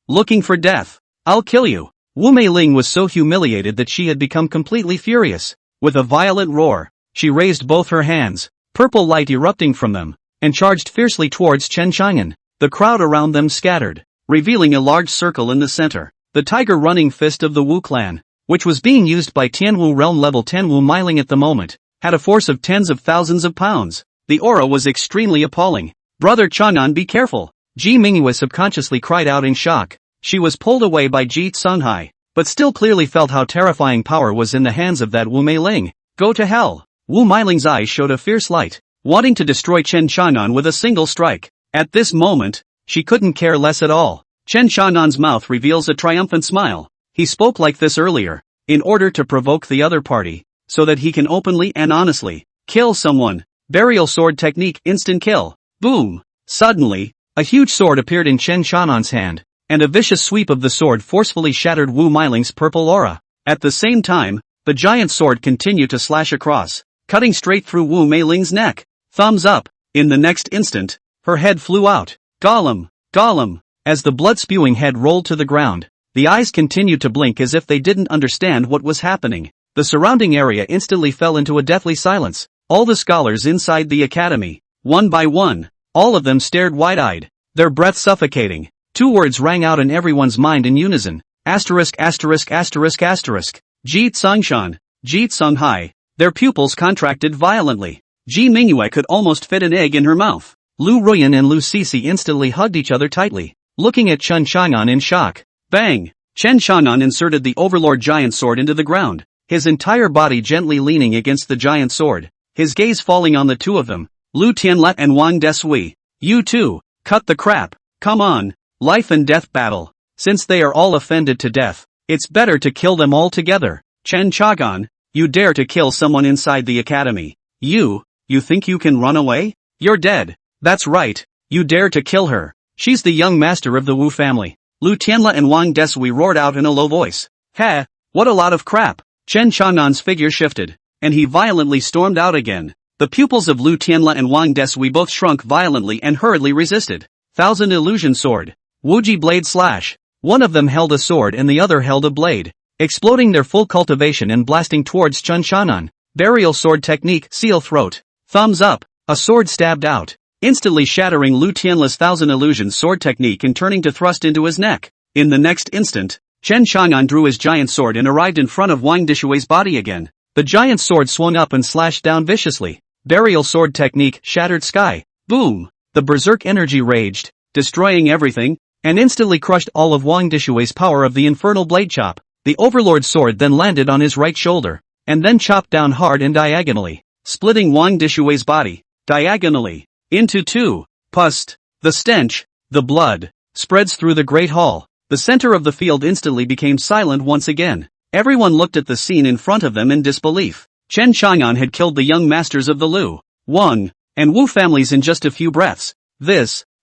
looking for death. I'll kill you. Wu Meiling was so humiliated that she had become completely furious. With a violent roar, she raised both her hands, purple light erupting from them, and charged fiercely towards Chen Chang'an. The crowd around them scattered, revealing a large circle in the center. The tiger running fist of the Wu clan, which was being used by Tianwu realm level 10 Wu Meiling at the moment, had a force of tens of thousands of pounds. The aura was extremely appalling. Brother Chang'an, be careful! Ji Mingyue subconsciously cried out in shock. She was pulled away by Ji Tsunghai, but still clearly felt how terrifying power was in the hands of that Wu Meiling. Go to hell! Wu Meiling's eyes showed a fierce light, wanting to destroy Chen Chang'an with a single strike. At this moment, she couldn't care less at all. Chen Chang'an's mouth reveals a triumphant smile. He spoke like this earlier, in order to provoke the other party, so that he can openly and honestly kill someone. Burial sword technique, instant kill. Boom! Suddenly, a huge sword appeared in Chen Chang'an's hand, and a vicious sweep of the sword forcefully shattered Wu Meiling's purple aura. At the same time, the giant sword continued to slash across, cutting straight through Wu Meiling's neck. Thumbs up! In the next instant, her head flew out. Gollum! As the blood-spewing head rolled to the ground, The eyes continued to blink as if they didn't understand what was happening. The surrounding area instantly fell into a deathly silence. All the scholars inside the academy, one by one, all of them stared wide-eyed, their breath suffocating. Two words rang out in everyone's mind in unison. Asterisk. Ji Tsungshan, Ji Tsunghai. Their pupils contracted violently. Ji Mingyue could almost fit an egg in her mouth. Lu Ruyan and Lu Sisi instantly hugged each other tightly, looking at Chen Chang'an in shock. Bang! Chen Chang'an inserted the Overlord giant sword into the ground, his entire body gently leaning against the giant sword, his gaze falling on the two of them. Lu Tianle and Wang Desui. You two, cut the crap, come on, life and death battle. Since they are all offended to death, it's better to kill them all together. Chen Chang'an, you dare to kill someone inside the academy. You think you can run away? You're dead. That's right, you dare to kill her. She's the young master of the Wu family. Lu Tianle and Wang Desui roared out in a low voice. Ha, what a lot of crap. Chen Chang'an's figure shifted, and he violently stormed out again. The pupils of Lu Tianle and Wang Desui both shrunk violently and hurriedly resisted. Thousand Illusion Sword. Wuji Blade Slash. One of them held a sword and the other held a blade, exploding their full cultivation and blasting towards Chen Chang'an. Burial Sword Technique. Seal Throat. Thumbs up. A sword stabbed out, instantly shattering Lu Tianle's Thousand Illusion Sword Technique and turning to thrust into his neck. In the next instant, Chen Chang'an drew his giant sword and arrived in front of Wang Deshui's body again. The giant sword swung up and slashed down viciously. Burial Sword Technique. Shattered Sky. Boom! The berserk energy raged, destroying everything, and instantly crushed all of Wang Deshui's power of the infernal blade chop. The Overlord sword then landed on his right shoulder, and then chopped down hard and diagonally, splitting Wang Deshui's body, diagonally, into two. Pust. The stench, the blood, spreads through the great hall. The center of the field instantly became silent once again. Everyone looked at the scene in front of them in disbelief. Chen Chang'an had killed the young masters of the Lu, Wang, and Wu families in just a few breaths.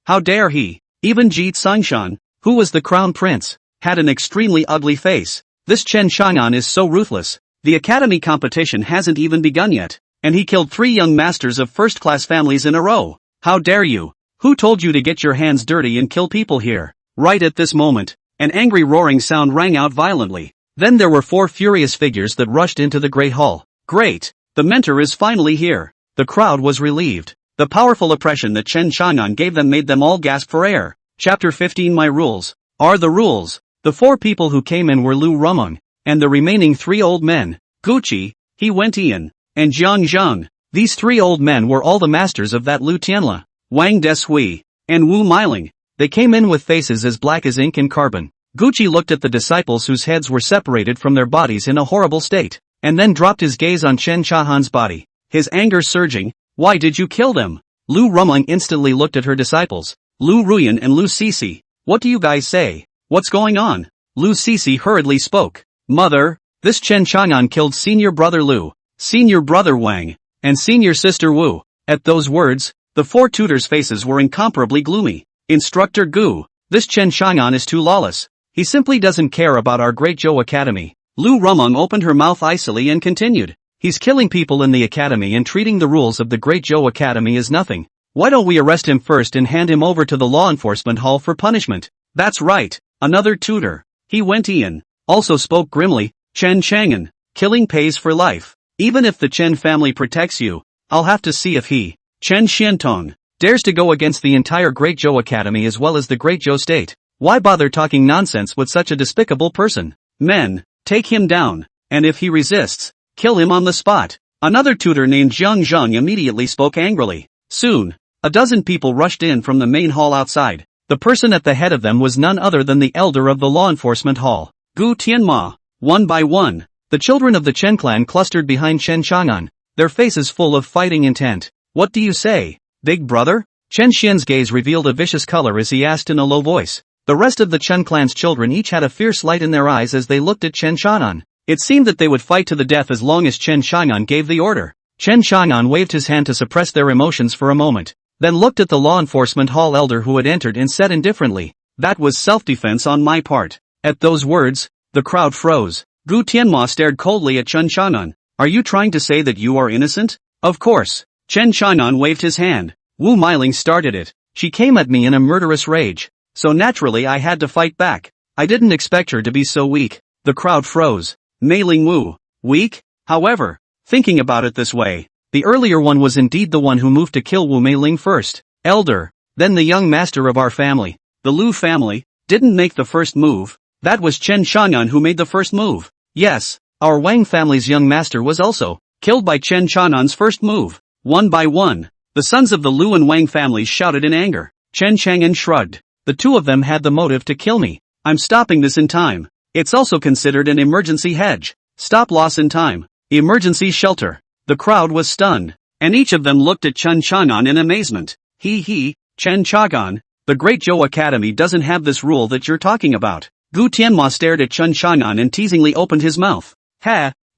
How dare he? Even Ji Tsungshan, who was the crown prince, had an extremely ugly face. This Chen Chang'an is so ruthless. The academy competition hasn't even begun yet, and he killed 3 young masters of first-class families in a row. How dare you? Who told you to get your hands dirty and kill people here? Right at this moment, an angry roaring sound rang out violently. Then there were 4 furious figures that rushed into the great hall. Great! The mentor is finally here. The crowd was relieved. The powerful oppression that Chen Chang'an gave them made them all gasp for air. Chapter 15. My rules are the rules. The 4 people who came in were Lu Rumeng, and the remaining 3 old men, Guqi, He Wentian, and Jiang Zhang. These 3 old men were all the masters of that Lu Tianle, Wang Desui, and Wu Meiling. They came in with faces as black as ink and carbon. Guqi looked at the disciples whose heads were separated from their bodies in a horrible state, and then dropped his gaze on Chen Chang'an's body, his anger surging. Why did you kill them? Lu Rumeng instantly looked at her disciples, Lu Ruyan and Lu Sisi. What do you guys say? What's going on? Lu Sisi hurriedly spoke. Mother, this Chen Chang'an killed senior brother Lu, senior brother Wang, and senior sister Wu. At those words, the 4 tutors' faces were incomparably gloomy. Instructor Gu, this Chen Chang'an is too lawless. He simply doesn't care about our great Zhou Academy. Lu Rumeng opened her mouth icily and continued. He's killing people in the academy and treating the rules of the great Zhou Academy as nothing. Why don't we arrest him first and hand him over to the law enforcement hall for punishment? That's right, another tutor, He Wentian, also spoke grimly. Chen Chang'an, killing pays for life. Even if the Chen family protects you, I'll have to see if he, Chen Xiantong, dares to go against the entire Great Zhou Academy as well as the Great Zhou State. Why bother talking nonsense with such a despicable person? Men, take him down, and if he resists, kill him on the spot. Another tutor named Jiang Zhang immediately spoke angrily. Soon, a dozen people rushed in from the main hall outside. The person at the head of them was none other than the elder of the law enforcement hall, Gu Tianma. One by one, the children of the Chen clan clustered behind Chen Chang'an, their faces full of fighting intent. What do you say, big brother? Chen Xian's gaze revealed a vicious color as he asked in a low voice. The rest of the Chen clan's children each had a fierce light in their eyes as they looked at Chen Chang'an. It seemed that they would fight to the death as long as Chen Chang'an gave the order. Chen Chang'an waved his hand to suppress their emotions for a moment, then looked at the law enforcement hall elder who had entered and said indifferently, "That was self-defense on my part." At those words, the crowd froze. Gu Tianma stared coldly at Chen Chang'an. Are you trying to say that you are innocent? Of course. Chen Chang'an waved his hand. Wu Meiling started it. She came at me in a murderous rage, so naturally I had to fight back. I didn't expect her to be so weak. The crowd froze. Mei Ling Wu. Weak? However, thinking about it this way, the earlier one was indeed the one who moved to kill Wu Mei Ling first. Elder, then the young master of our family. The Lu family didn't make the first move. That was Chen Chang'an who made the first move. Yes, our Wang family's young master was also killed by Chen Chang'an's first move. One by one, the sons of the Lu and Wang families shouted in anger. Chen Chang'an shrugged. The two of them had the motive to kill me. I'm stopping this in time. It's also considered an emergency hedge. Stop loss in time. Emergency shelter. The crowd was stunned, and each of them looked at Chen Chang'an in amazement. Chen Chang'an, the Great Zhou Academy doesn't have this rule that you're talking about. Gu Tianma stared at Chen Chang'an and teasingly opened his mouth.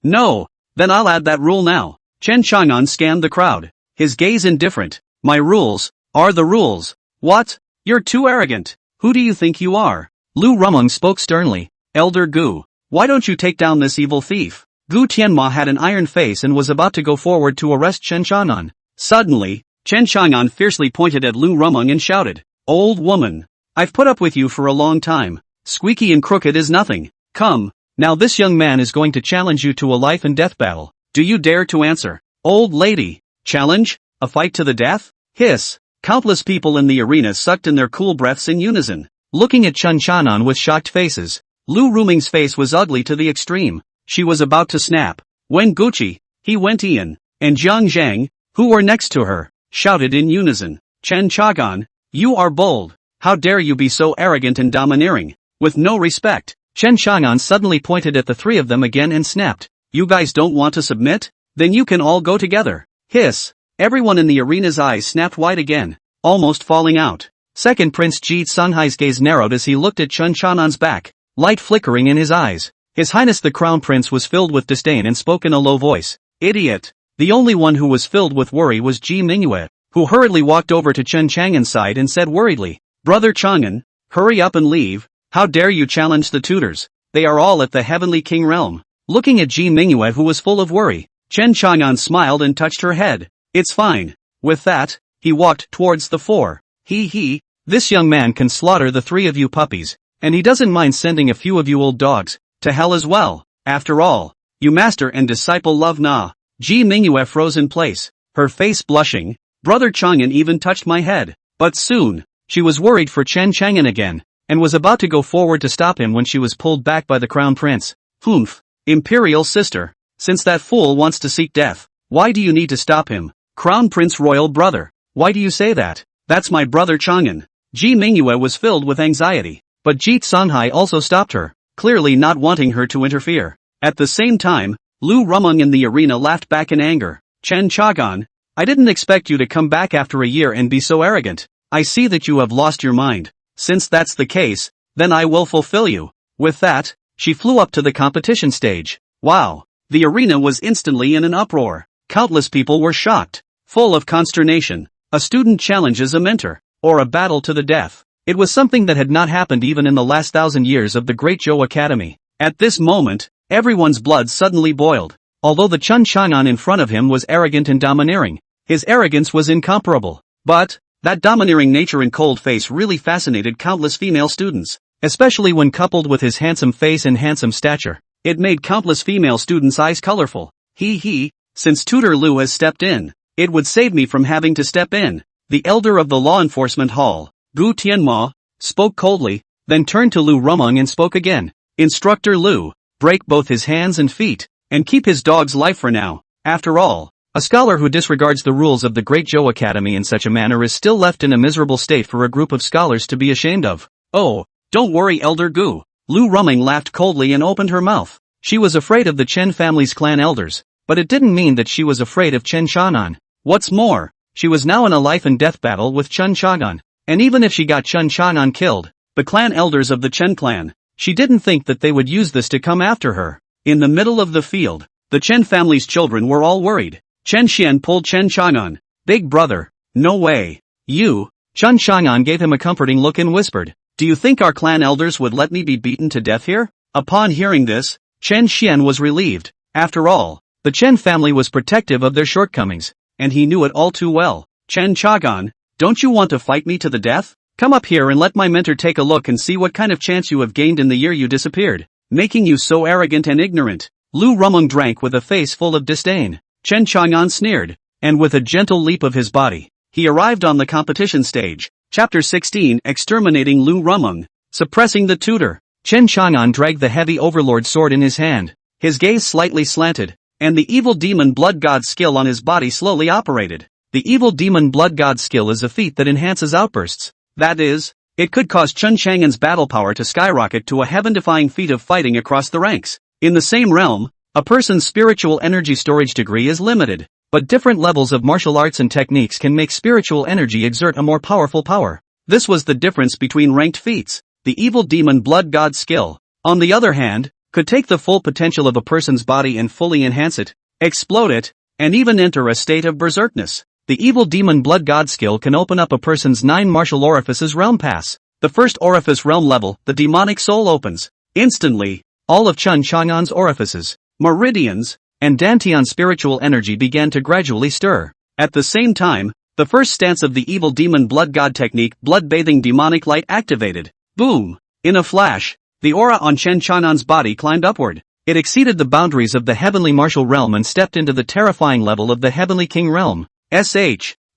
No. Then I'll add that rule now. Chen Chang'an scanned the crowd. His gaze indifferent. My rules are the rules. What? You're too arrogant. Who do you think you are? Lu Rumeng spoke sternly. Elder Gu, why don't you take down this evil thief? Gu Tianma had an iron face and was about to go forward to arrest Chen Chang'an. Suddenly, Chen Chang'an fiercely pointed at Lu Rumeng and shouted, Old woman, I've put up with you for a long time. Squeaky and crooked is nothing. Come, now this young man is going to challenge you to a life and death battle. Do you dare to answer? Old lady, challenge? A fight to the death? Hiss. Countless people in the arena sucked in their cool breaths in unison, looking at Chen Chang'an with shocked faces. Lu Rumeng's face was ugly to the extreme. She was about to snap. When Gucci, he went Ian, and Jiang Zhang, who were next to her, shouted in unison. Chen Chang'an, you are bold. How dare you be so arrogant and domineering? With no respect. Chen Chang'an suddenly pointed at the three of them again and snapped. You guys don't want to submit? Then you can all go together. Hiss. Everyone in the arena's eyes snapped wide again, almost falling out. Second Prince Ji Sunhai's gaze narrowed as he looked at Chen Chang'an's back, light flickering in his eyes. His Highness the Crown Prince was filled with disdain and spoke in a low voice. Idiot. The only one who was filled with worry was Ji Mingyue, who hurriedly walked over to Chen Chang'an's side and said worriedly, Brother Chang'an, hurry up and leave. How dare you challenge the tutors? They are all at the Heavenly King realm. Looking at Ji Mingyue who was full of worry, Chen Chang'an smiled and touched her head. It's fine. With that, he walked towards the four. This young man can slaughter the three of you puppies, and he doesn't mind sending a few of you old dogs to hell as well. After all, you master and disciple love na. Ji Mingyue froze in place, her face blushing. Brother Chang'an even touched my head. But soon, she was worried for Chen Chang'an again, and was about to go forward to stop him when she was pulled back by the Crown Prince. Humph. Imperial sister. Since that fool wants to seek death, why do you need to stop him? Crown Prince Royal brother. Why do you say that? That's my brother Chang'an. Ji Mingyue was filled with anxiety, but Ji Sunhai also stopped her, clearly not wanting her to interfere. At the same time, Lu Rumeng in the arena laughed back in anger. Chen Chang'an, I didn't expect you to come back after a year and be so arrogant. I see that you have lost your mind. Since that's the case, then I will fulfill you. With that, she flew up to the competition stage. Wow. The arena was instantly in an uproar. Countless people were shocked, full of consternation. A student challenges a mentor, or a battle to the death. It was something that had not happened even in the last 1,000 years of the Great Zhou Academy. At this moment, everyone's blood suddenly boiled. Although the Chen Chang'an in front of him was arrogant and domineering, his arrogance was incomparable. But that domineering nature and cold face really fascinated countless female students, especially when coupled with his handsome face and handsome stature. It made countless female students' eyes colorful. Since Tutor Lu has stepped in, it would save me from having to step in. The elder of the law enforcement hall, Gu Tianma, spoke coldly, then turned to Lu Rumeng and spoke again. Instructor Lu, break both his hands and feet, and keep his dog's life for now. After all, a scholar who disregards the rules of the Great Zhou Academy in such a manner is still left in a miserable state for a group of scholars to be ashamed of. Oh, don't worry Elder Gu. Lu Rumeng laughed coldly and opened her mouth. She was afraid of the Chen family's clan elders, but it didn't mean that she was afraid of Chen Chang'an. What's more, she was now in a life and death battle with Chen Chang'an, and even if she got Chen Chang'an killed, the clan elders of the Chen clan, she didn't think that they would use this to come after her. In the middle of the field, the Chen family's children were all worried. Chen Xian pulled Chen Chang'an. Big brother, no way. You. Chen Chang'an gave him a comforting look and whispered, do you think our clan elders would let me be beaten to death here? Upon hearing this, Chen Xian was relieved. After all, the Chen family was protective of their shortcomings, and he knew it all too well. Chen Chang'an, don't you want to fight me to the death? Come up here and let my mentor take a look and see what kind of chance you have gained in the year you disappeared, making you so arrogant and ignorant. Lu Rumeng drank with a face full of disdain. Chen Chang'an sneered, and with a gentle leap of his body, he arrived on the competition stage. Chapter 16 Exterminating Lu Rumeng. Suppressing the tutor. Chen Chang'an dragged the heavy overlord sword in his hand, his gaze slightly slanted, and the evil demon blood god skill on his body slowly operated. The evil demon blood god skill is a feat that enhances outbursts. That is, it could cause Chen Chang'an's battle power to skyrocket to a heaven-defying feat of fighting across the ranks. In the same realm, a person's spiritual energy storage degree is limited, but different levels of martial arts and techniques can make spiritual energy exert a more powerful power. This was the difference between ranked feats. The evil demon blood god skill, on the other hand, could take the full potential of a person's body and fully enhance it, explode it, and even enter a state of berserkness. The evil demon blood god skill can open up a person's 9 martial orifices realm pass. The first orifice realm level, the demonic soul opens. Instantly, all of Chen Chang'an's orifices, meridians, and dantian spiritual energy began to gradually stir. At the same time, the first stance of the evil demon blood god technique, blood-bathing demonic light, activated. Boom! In a flash, the aura on Chen Chang'an's body climbed upward. It exceeded the boundaries of the heavenly martial realm and stepped into the terrifying level of the heavenly king realm.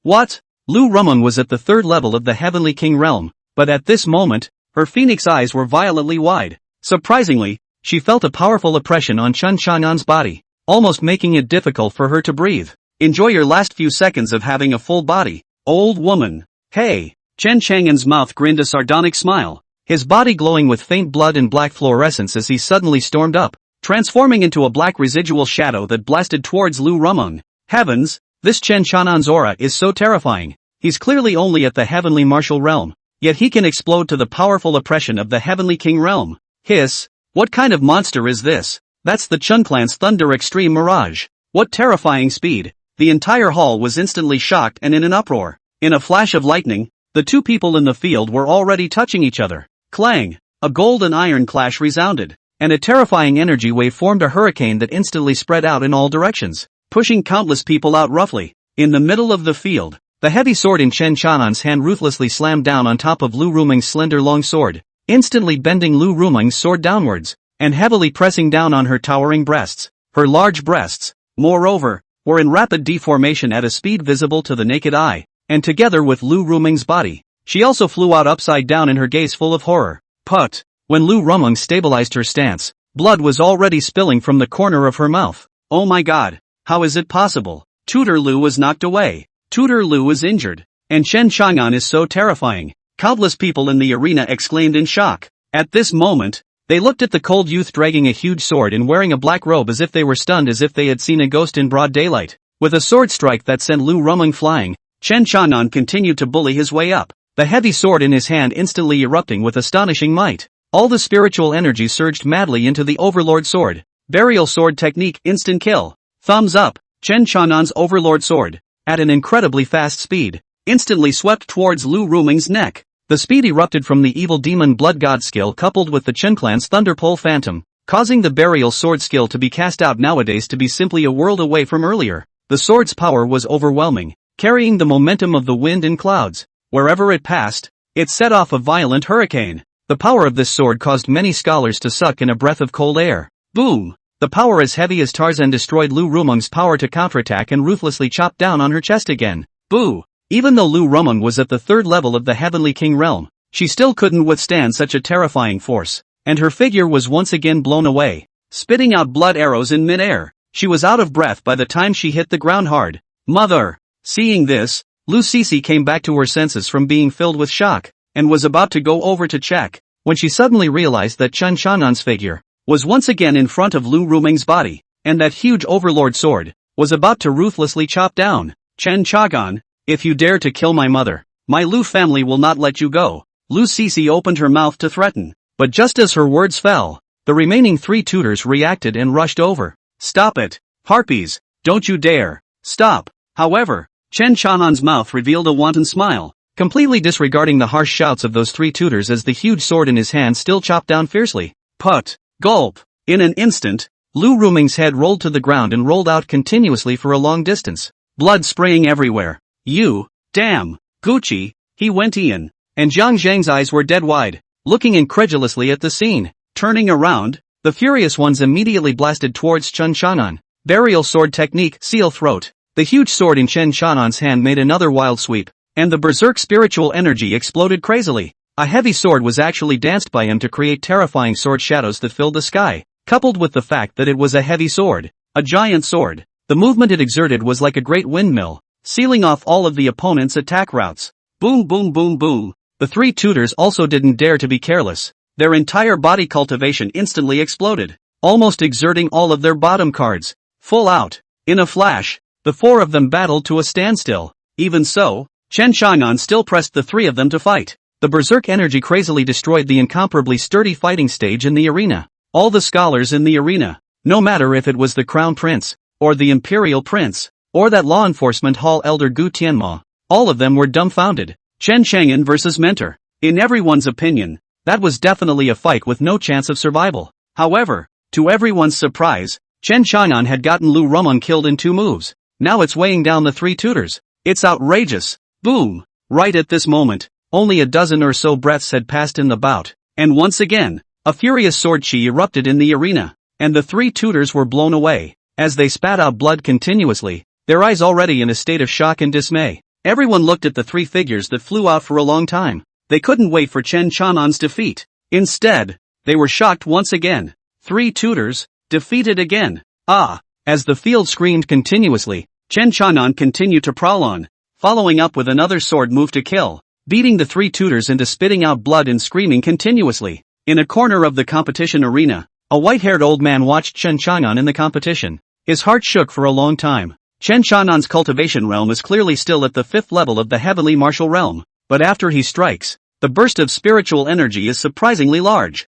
What? Lu Rumeng was at the 3rd level of the heavenly king realm, but at this moment, her phoenix eyes were violently wide. Surprisingly, she felt a powerful oppression on Chen Chang'an's body, almost making it difficult for her to breathe. Enjoy your last few seconds of having a full body, old woman. Hey! Chen Chang'an's mouth grinned a sardonic smile, his body glowing with faint blood and black fluorescence as he suddenly stormed up, transforming into a black residual shadow that blasted towards Lu Rumeng. Heavens! This Chen Chang'an's aura is so terrifying. He's clearly only at the heavenly martial realm, yet he can explode to the powerful oppression of the heavenly king realm. Hiss! What kind of monster is this? That's the Chen clan's Thunder Extreme Mirage. What terrifying speed! The entire hall was instantly shocked and in an uproar. In a flash of lightning, the two people in the field were already touching each other. Clang! A gold and iron clash resounded, and a terrifying energy wave formed a hurricane that instantly spread out in all directions, pushing countless people out roughly. In the middle of the field, the heavy sword in Chen Chang'an's hand ruthlessly slammed down on top of Lu Rumeng's slender long sword, instantly bending Lu Rumeng's sword downwards, and heavily pressing down on her towering breasts. Her large breasts, moreover, were in rapid deformation at a speed visible to the naked eye, and together with Lu Rumeng's body, she also flew out upside down in her gaze full of horror. Put! When Lu Rumeng stabilized her stance, blood was already spilling from the corner of her mouth. Oh my god! How is it possible? Tutor Lu was knocked away. Tutor Lu is injured. And Chen Chang'an is so terrifying. Countless people in the arena exclaimed in shock. At this moment, they looked at the cold youth dragging a huge sword and wearing a black robe as if they were stunned, as if they had seen a ghost in broad daylight. With a sword strike that sent Lu Rumeng flying, Chen Chang'an continued to bully his way up, the heavy sword in his hand instantly erupting with astonishing might. All the spiritual energy surged madly into the Overlord sword. Burial sword technique, instant kill. Thumbs up. Chen Chang'an's Overlord sword, at an incredibly fast speed, instantly swept towards Lu Rumeng's neck. The speed erupted from the evil demon blood god skill coupled with the Chen clan's Thunderpole Phantom, causing the burial sword skill to be cast out nowadays to be simply a world away from earlier. The sword's power was overwhelming, carrying the momentum of the wind and clouds. Wherever it passed, it set off a violent hurricane. The power of this sword caused many scholars to suck in a breath of cold air. Boom! The power as heavy as Tarzan destroyed Lu Rumeng's power to counterattack and ruthlessly chopped down on her chest again. Boo! Even though Lu Rumeng was at the 3rd level of the Heavenly King realm, she still couldn't withstand such a terrifying force, and her figure was once again blown away, spitting out blood arrows in mid-air. She was out of breath by the time she hit the ground hard. Mother! Seeing this, Lu Sisi came back to her senses from being filled with shock, and was about to go over to check, when she suddenly realized that Chen Chang'an's figure was once again in front of Lu Rumeng's body, and that huge Overlord sword was about to ruthlessly chop down. Chen Chang'an, if you dare to kill my mother, my Lu family will not let you go. Lu Sisi opened her mouth to threaten, but just as her words fell, the remaining 3 tutors reacted and rushed over. Stop it, harpies, don't you dare, stop. However, Chen Chang'an's mouth revealed a wanton smile, completely disregarding the harsh shouts of those 3 tutors as the huge sword in his hand still chopped down fiercely. Put! Gulp! In an instant, Lu Rumeng's head rolled to the ground and rolled out continuously for a long distance, blood spraying everywhere. You, damn, Gucci, he went in, and Jiang Zhang's eyes were dead wide, looking incredulously at the scene. Turning around, the furious ones immediately blasted towards Chen Chanan. Burial sword technique, seal throat. The huge sword in Chen Chanan's hand made another wild sweep, and the berserk spiritual energy exploded crazily. A heavy sword was actually danced by him to create terrifying sword shadows that filled the sky, coupled with the fact that it was a heavy sword, a giant sword. The movement it exerted was like a great windmill, sealing off all of the opponent's attack routes. Boom boom boom boom. The three tutors also didn't dare to be careless. Their entire body cultivation instantly exploded, almost exerting all of their bottom cards. Full out. In a flash, the four of them battled to a standstill. Even so, Chen Chanan still pressed the three of them to fight. The berserk energy crazily destroyed the incomparably sturdy fighting stage in the arena. All the scholars in the arena, no matter if it was the Crown Prince, or the Imperial Prince, or that law enforcement hall elder Gu Tianma, all of them were dumbfounded. Chen Chang'an versus Mentor. In everyone's opinion, that was definitely a fight with no chance of survival. However, to everyone's surprise, Chen Chang'an had gotten Lu Rumeng killed in 2 moves. Now it's weighing down the 3 tutors. It's outrageous. Boom! Right at this moment, only a dozen or so breaths had passed in the bout, and once again, a furious sword chi erupted in the arena, and the 3 tutors were blown away, as they spat out blood continuously, their eyes already in a state of shock and dismay. Everyone looked at the 3 figures that flew out for a long time. They couldn't wait for Chen Chanan's defeat. Instead, they were shocked once again. 3 tutors, defeated again. Ah! As the field screamed continuously, Chen Chanan continued to prowl on, following up with another sword move to kill, beating the 3 tutors into spitting out blood and screaming continuously. In a corner of the competition arena, a white-haired old man watched Chen Chanan in the competition. His heart shook for a long time. Chen Chanan's cultivation realm is clearly still at the 5th level of the heavenly martial realm, but after he strikes, the burst of spiritual energy is surprisingly large.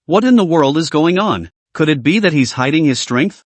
What in the world is going on? Could it be that he's hiding his strength?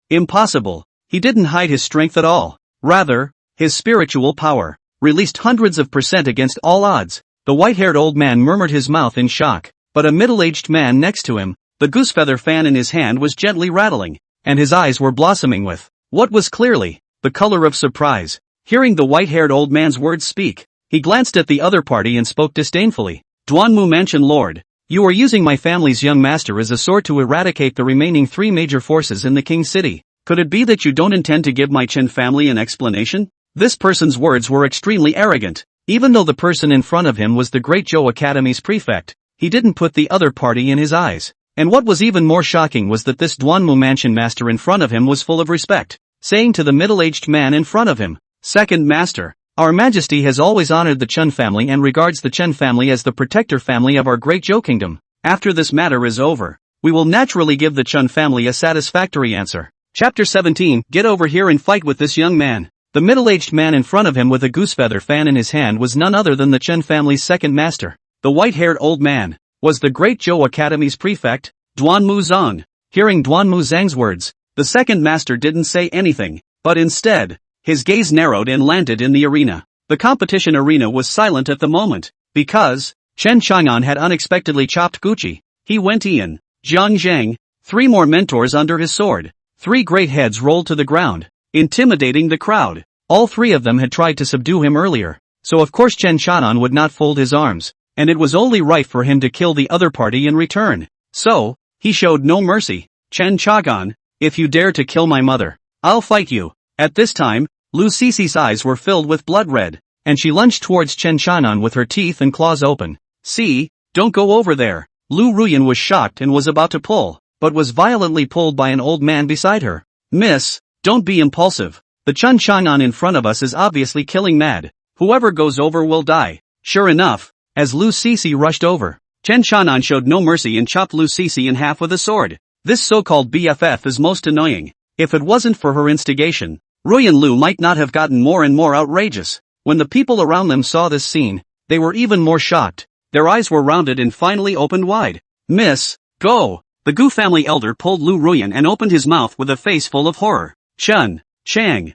Impossible. He didn't hide his strength at all. Rather, his spiritual power, released hundreds of % against all odds. The white-haired old man murmured his mouth in shock, but a middle-aged man next to him, the goosefeather fan in his hand was gently rattling, and his eyes were blossoming with what was clearly the color of surprise. Hearing the white-haired old man's words speak, he glanced at the other party and spoke disdainfully. Duanmu Mansion Lord, you are using my family's young master as a sword to eradicate the remaining 3 major forces in the King City. Could it be that you don't intend to give my Chen family an explanation? This person's words were extremely arrogant. Even though the person in front of him was the Great Zhou Academy's prefect, he didn't put the other party in his eyes. And what was even more shocking was that this Duanmu Mansion master in front of him was full of respect, saying to the middle-aged man in front of him, Second Master, Our Majesty has always honored the Chen family and regards the Chen family as the protector family of our Great Zhou Kingdom. After this matter is over, we will naturally give the Chen family a satisfactory answer. Chapter 17, Get over here and fight with this young man. The middle-aged man in front of him with a goosefeather fan in his hand was none other than the Chen family's second master. The white-haired old man was the Great Zhou Academy's prefect, Duanmu Zhang. Hearing Duanmu Zhang's words, the second master didn't say anything, but instead, his gaze narrowed and landed in the arena. The competition arena was silent at the moment, because Chen Chang'an had unexpectedly chopped Gucci. He went Ian, Jiang Zhang, 3 more mentors under his sword. 3 great heads rolled to the ground, intimidating the crowd. All 3 of them had tried to subdue him earlier, so of course Chen Chanan would not fold his arms, and it was only right for him to kill the other party in return. So, he showed no mercy. Chen Chagan, if you dare to kill my mother, I'll fight you. At this time, Lu Cici's eyes were filled with blood red, and she lunged towards Chen Chanan with her teeth and claws open. See, don't go over there. Lu Ruyan was shocked and was about to pull, but was violently pulled by an old man beside her. Miss, don't be impulsive. The Chen Chanan in front of us is obviously killing mad. Whoever goes over will die. Sure enough, as Lu Cici rushed over, Chen Chanan showed no mercy and chopped Lu Cici in half with a sword. This so-called BFF is most annoying. If it wasn't for her instigation, Ruyan Lu might not have gotten more and more outrageous. When the people around them saw this scene, they were even more shocked. Their eyes were rounded and finally opened wide. Miss, go! The Gu family elder pulled Lu Ruyan and opened his mouth with a face full of horror. Chen, Chang,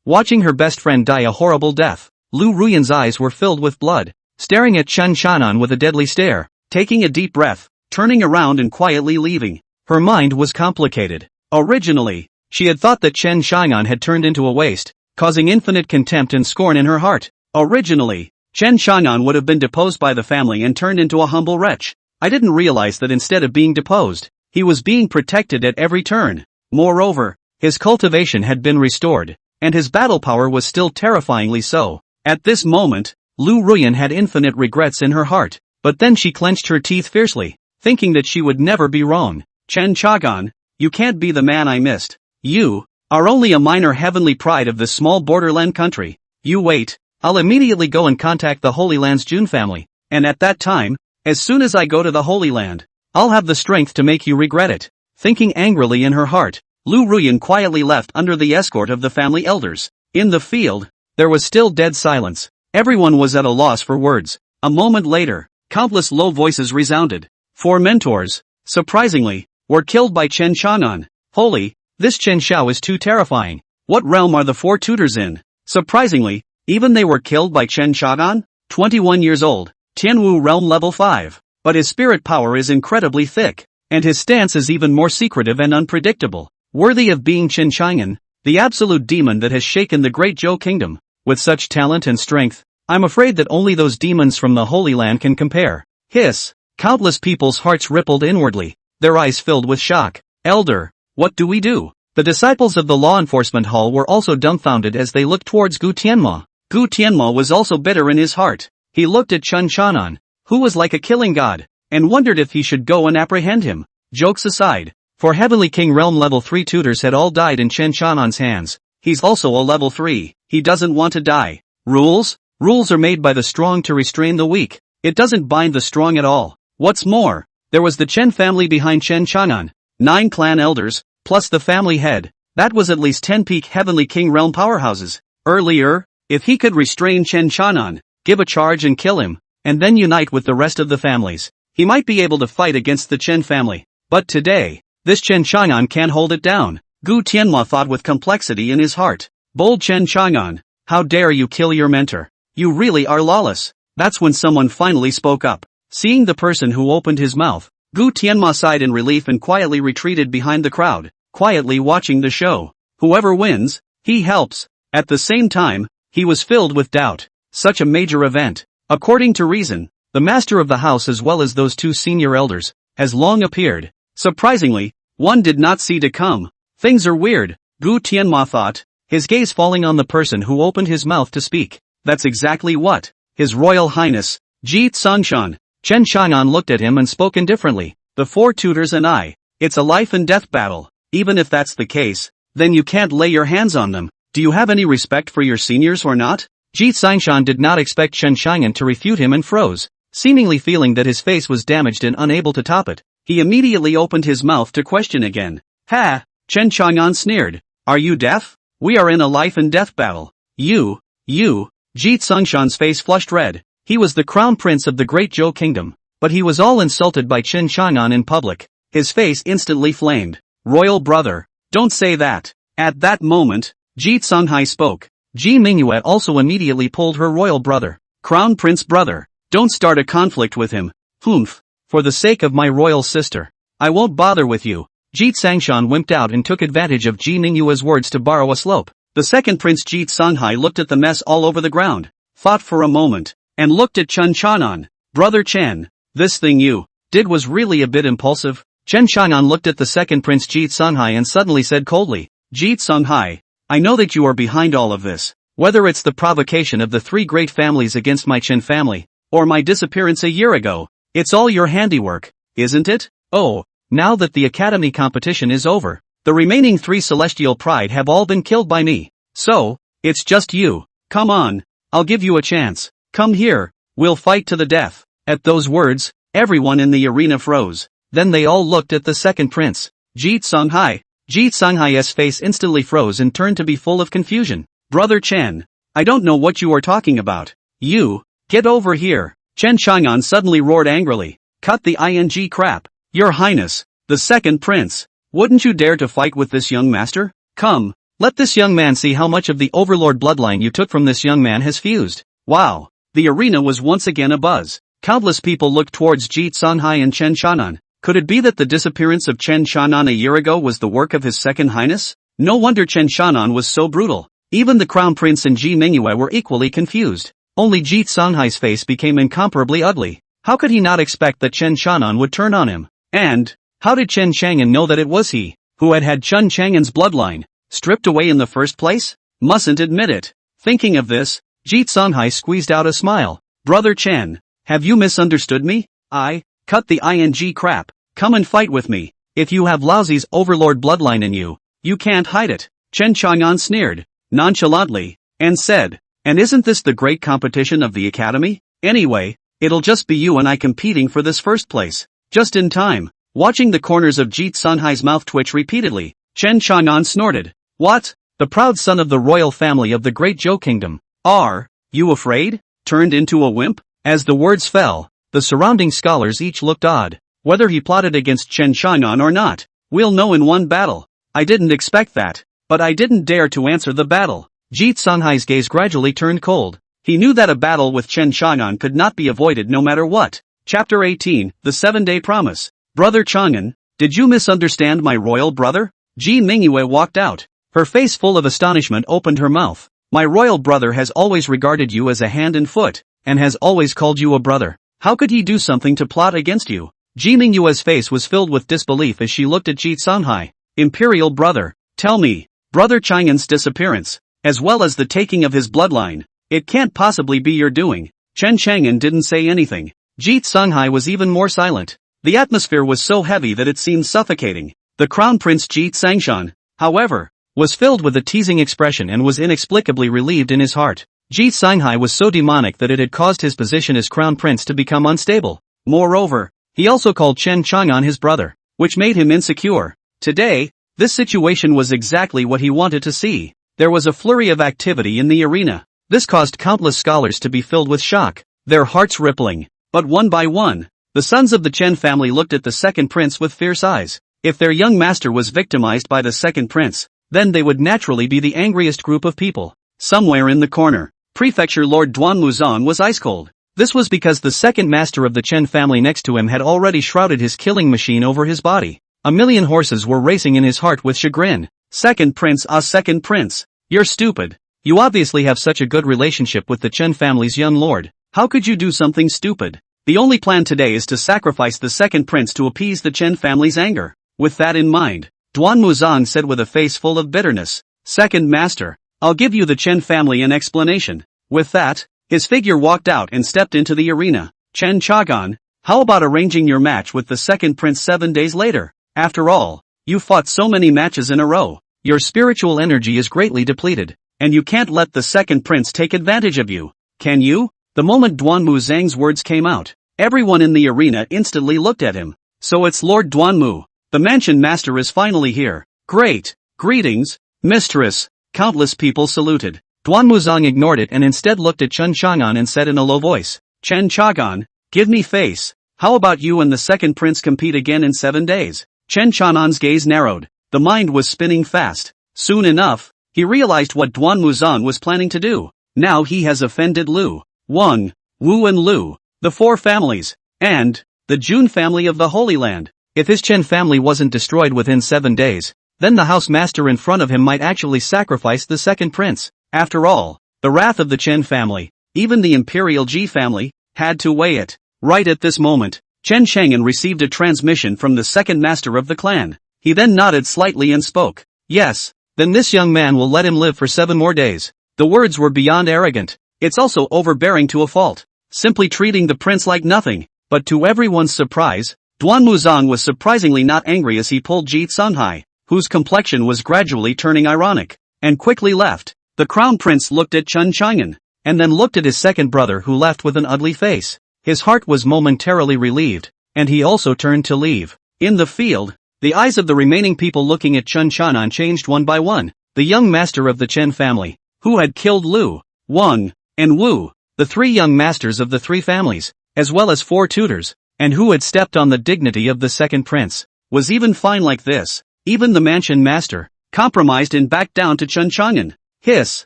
watching her best friend die a horrible death, Lu Ruyan's eyes were filled with blood, staring at Chen Chanan with a deadly stare, taking a deep breath, turning around and quietly leaving. Her mind was complicated. Originally, she had thought that Chen Chang'an had turned into a waste, causing infinite contempt and scorn in her heart. Originally, Chen Chang'an would have been deposed by the family and turned into a humble wretch. I didn't realize that instead of being deposed, he was being protected at every turn. Moreover, his cultivation had been restored, and his battle power was still terrifyingly so. At this moment, Lu Ruyan had infinite regrets in her heart, but then she clenched her teeth fiercely, thinking that she would never be wrong. Chen Chang'an, you can't be the man I missed. You are only a minor heavenly pride of this small borderland country. You wait, I'll immediately go and contact the Holy Land's Jun family, and at that time, as soon as I go to the Holy Land, I'll have the strength to make you regret it. Thinking angrily in her heart, Lu Ruyan quietly left under the escort of the family elders. In the field, there was still dead silence. Everyone was at a loss for words. A moment later, countless low voices resounded. 4 mentors, surprisingly, were killed by Chen Chang'an. Holy, this Chen Xiao is too terrifying. What realm are the 4 tutors in? Surprisingly, even they were killed by Chen Chang'an, 21 years old, Tianwu realm level 5. But his spirit power is incredibly thick, and his stance is even more secretive and unpredictable. Worthy of being Chen Chang'an, the absolute demon that has shaken the great Zhou kingdom. With such talent and strength, I'm afraid that only those demons from the Holy Land can compare. Hiss! Countless people's hearts rippled inwardly, their eyes filled with shock. Elder, what do we do? The disciples of the law enforcement hall were also dumbfounded as they looked towards Gu Tianma. Gu Tianma was also bitter in his heart. He looked at Chen Chang'an, who was like a killing god, and wondered if he should go and apprehend him. Jokes aside, for Heavenly King Realm level 3 tutors had all died in Chen Chang'an's hands. He's also a level 3. He doesn't want to die. Rules? Rules are made by the strong to restrain the weak. It doesn't bind the strong at all. What's more, there was the Chen family behind Chen Chang'an. 9 clan elders, plus the family head. That was at least 10 peak Heavenly King Realm powerhouses. Earlier, if he could restrain Chen Chang'an, give a charge and kill him, and then unite with the rest of the families, he might be able to fight against the Chen family. But today, this Chen Chang'an can't hold it down. Gu Tianma thought with complexity in his heart. Bold Chen Chang'an, how dare you kill your mentor? You really are lawless. That's when someone finally spoke up. Seeing the person who opened his mouth, Gu Tianma sighed in relief and quietly retreated behind the crowd, quietly watching the show. Whoever wins, he helps. At the same time, he was filled with doubt. Such a major event, according to reason, the master of the house as well as those 2 senior elders, has long appeared. Surprisingly, one did not see to come. Things are weird, Gu Tianma thought, his gaze falling on the person who opened his mouth to speak. That's exactly what. His Royal Highness, Ji Tsongshan. Chen Chang'an looked at him and spoke indifferently. The 4 tutors and I. It's a life and death battle. Even if that's the case, then you can't lay your hands on them. Do you have any respect for your seniors or not? Ji Tsongshan did not expect Chen Chang'an to refute him and froze, seemingly feeling that his face was damaged and unable to top it. He immediately opened his mouth to question again. Ha! Chen Chang'an sneered. Are you deaf? We are in a life and death battle. You. Ji Tsongshan's face flushed red. He was the crown prince of the great Zhou kingdom, but he was all insulted by Chen Chang'an in public. His face instantly flamed. Royal brother, don't say that. At that moment, Ji Tsunghai spoke. Ji Mingyue also immediately pulled her royal brother. Crown prince brother, don't start a conflict with him. Humph. For the sake of my royal sister, I won't bother with you. Ji Tsangshan wimped out and took advantage of Ji Mingyue's words to borrow a slope. The second prince Ji Tsunghai looked at the mess all over the ground, thought for a moment, and looked at Chen Chang'an. Brother Chen, this thing you did was really a bit impulsive. Chen Chang'an looked at the second prince Ji Tsunghai and suddenly said coldly, Ji Tsunghai, I know that you are behind all of this. Whether it's the provocation of the 3 great families against my Chen family, or my disappearance a year ago, it's all your handiwork, isn't it? Oh, now that the academy competition is over, the remaining 3 celestial pride have all been killed by me. So, it's just you. Come on, I'll give you a chance. Come here, we'll fight to the death. At those words, everyone in the arena froze. Then they all looked at the second prince, Ji Tsunghai. Ji Tsunghai's face instantly froze and turned to be full of confusion. Brother Chen, I don't know what you are talking about. You, get over here. Chen Chang'an suddenly roared angrily. Cut the ing crap. Your Highness, the second prince, wouldn't you dare to fight with this young master? Come, let this young man see how much of the overlord bloodline you took from this young man has fused. Wow, the arena was once again abuzz. Countless people looked towards Ji Tsunghai and Chen Chang'an. Could it be that the disappearance of Chen Chang'an a year ago was the work of his second highness? No wonder Chen Chang'an was so brutal. Even the crown prince and Ji Mingyue were equally confused. Only Jeet Songhai's face became incomparably ugly. How could he not expect that Chen Chang'an would turn on him? And how did Chen Chang'an know that it was he who had Chen Chang'an's bloodline stripped away in the first place? Mustn't admit it. Thinking of this, Jeet Songhai squeezed out a smile. Brother Chen, have you misunderstood me? Cut the ing crap. Come and fight with me. If you have Laozi's overlord bloodline in you, you can't hide it. Chen Chang'an sneered nonchalantly and said, and isn't this the great competition of the academy? Anyway, it'll just be you and I competing for this first place. Just in time. Watching the corners of Jeet Songhai's mouth twitch repeatedly, Chen Chang'an snorted. What? The proud son of the royal family of the Great Zhou Kingdom. Are you afraid? Turned into a wimp? As the words fell, the surrounding scholars each looked odd. Whether he plotted against Chen Chang'an or not, we'll know in one battle. I didn't expect that, but I didn't dare to answer the battle. Jeet Songhai's gaze gradually turned cold. He knew that a battle with Chen Chang'an could not be avoided no matter what. Chapter 18, The 7-Day Promise. Brother Chang'an, did you misunderstand my royal brother? Ji Mingyue walked out. Her face full of astonishment opened her mouth. My royal brother has always regarded you as a hand and foot, and has always called you a brother. How could he do something to plot against you? Ji Mingyue's face was filled with disbelief as she looked at Jeet Songhai. Imperial brother, tell me, Brother Chang'an's disappearance, as well as the taking of his bloodline, it can't possibly be your doing. Chen Chang'an didn't say anything. Jeet Songhai was even more silent. The atmosphere was so heavy that it seemed suffocating. The Crown Prince Jeet Sangshan, however, was filled with a teasing expression and was inexplicably relieved in his heart. Jeet Songhai was so demonic that it had caused his position as Crown Prince to become unstable. Moreover, he also called Chen Chang'an his brother, which made him insecure. Today, this situation was exactly what he wanted to see. There was a flurry of activity in the arena. This caused countless scholars to be filled with shock, their hearts rippling. But one by one, the sons of the Chen family looked at the second prince with fierce eyes. If their young master was victimized by the second prince, then they would naturally be the angriest group of people. Somewhere in the corner, Prefecture Lord Duan Muzong was ice cold. This was because the second master of the Chen family next to him had already shrouded his killing machine over his body. A million horses were racing in his heart with chagrin. Second prince, second prince. You're stupid. You obviously have such a good relationship with the Chen family's young lord. How could you do something stupid? The only plan today is to sacrifice the second prince to appease the Chen family's anger. With that in mind, Duan Muzong said with a face full of bitterness, Second master, I'll give you the Chen family an explanation. With that, his figure walked out and stepped into the arena. Chen Chang'an, how about arranging your match with the second prince 7 days later? After all, you fought so many matches in a row. Your spiritual energy is greatly depleted, and you can't let the second prince take advantage of you. Can you? The moment Duan Muzong's words came out, everyone in the arena instantly looked at him. So it's Lord Duanmu. The mansion master is finally here. Great. Greetings, mistress. Countless people saluted. Duan Muzong ignored it and instead looked at Chen Chang'an and said in a low voice, Chen Chang'an, give me face. How about you and the second prince compete again in 7 days? Chen Chang'an's gaze narrowed. The mind was spinning fast. Soon enough, he realized what Duan Muzong was planning to do. Now he has offended Lu, Wang, Wu and Lu, the 4 families, and the Jun family of the Holy Land. If his Chen family wasn't destroyed within 7 days, then the house master in front of him might actually sacrifice the second prince. After all, the wrath of the Chen family, even the Imperial Ji family, had to weigh it. Right at this moment, Chen Chang'an received a transmission from the second master of the clan. He then nodded slightly and spoke. Yes, then this young man will let him live for 7 more days. The words were beyond arrogant. It's also overbearing to a fault. Simply treating the prince like nothing. But to everyone's surprise, Duan Muzong was surprisingly not angry as he pulled Jeet Songhai, whose complexion was gradually turning ironic, and quickly left. The crown prince looked at Chen Chang'an, and then looked at his second brother who left with an ugly face. His heart was momentarily relieved, and he also turned to leave. In the field, the eyes of the remaining people looking at Chen Chang'an changed one by one. The young master of the Chen family, who had killed Lu, Wang, and Wu, the 3 young masters of the 3 families, as well as 4 tutors, and who had stepped on the dignity of the second prince, was even fine like this. Even the mansion master, compromised and backed down to Chen Chang'an. Hiss!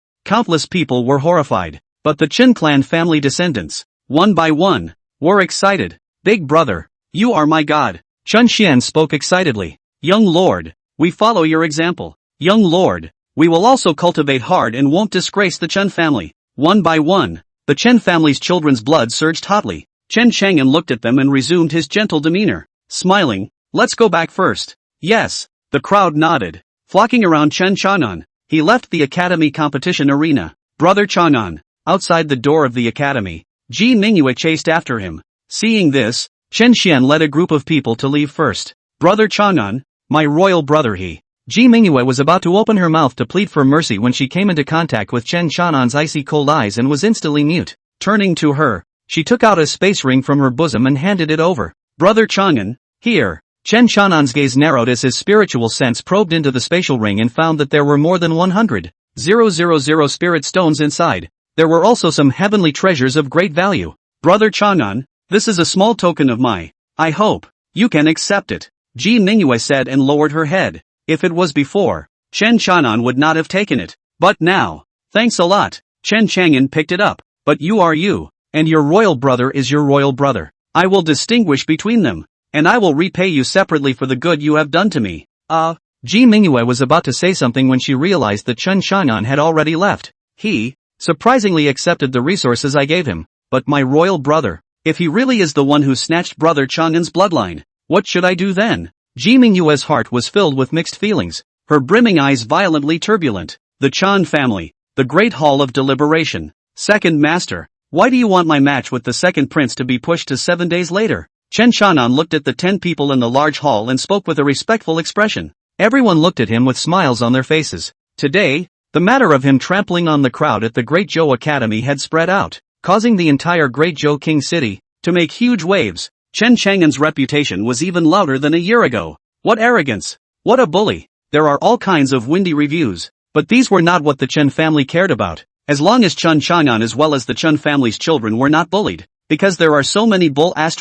Countless people were horrified, but the Chen clan family descendants, one by one, were excited. Big brother, you are my god. Chen Xian spoke excitedly. Young lord, we follow your example. Young lord, we will also cultivate hard and won't disgrace the Chen family. One by one, The Chen family's children's blood surged hotly. Chen Chang'an looked at them and resumed his gentle demeanor, smiling. Let's go back first. Yes. The crowd nodded, flocking around Chen Chang'an. He left the academy competition arena. Brother Chang'an. Outside the door of the academy, Ji Mingyue chased after him. Seeing this, Chen Xian led a group of people to leave first. Brother Chang'an, my royal brother Ji Mingyue was about to open her mouth to plead for mercy when she came into contact with Chen Chang'an's icy cold eyes and was instantly mute. Turning to her, she took out a space ring from her bosom and handed it over. Brother Chang'an, here. Chen Chang'an's gaze narrowed as his spiritual sense probed into the spatial ring and found that there were more than 100,000 spirit stones inside. There were also some heavenly treasures of great value. Brother Chang'an, this is a small token of I hope you can accept it. Ji Mingyue said and lowered her head. If it was before, Chen Chang'an would not have taken it. But now, thanks a lot. Chen Chang'an picked it up. But you are you, and your royal brother is your royal brother. I will distinguish between them, and I will repay you separately for the good you have done to me. Ji Mingyue was about to say something when she realized that Chen Chang'an had already left. He, surprisingly accepted the resources I gave him. But my royal brother, if he really is the one who snatched Brother Chang'an's bloodline, what should I do then? Ji Mingyue's heart was filled with mixed feelings, her brimming eyes violently turbulent. The Chan family, the Great Hall of Deliberation. Second Master, why do you want my match with the second prince to be pushed to 7 days later? Chen Chang'an looked at the 10 people in the large hall and spoke with a respectful expression. Everyone looked at him with smiles on their faces. Today, the matter of him trampling on the crowd at the Great Zhou Academy had spread out, causing the entire Great Zhou King City to make huge waves. Chen Chang'an's reputation was even louder than a year ago. What arrogance! What a bully! There are all kinds of windy reviews, but these were not what the Chen family cared about. As long as Chen Chang'an as well as the Chen family's children were not bullied, because there are so many bull s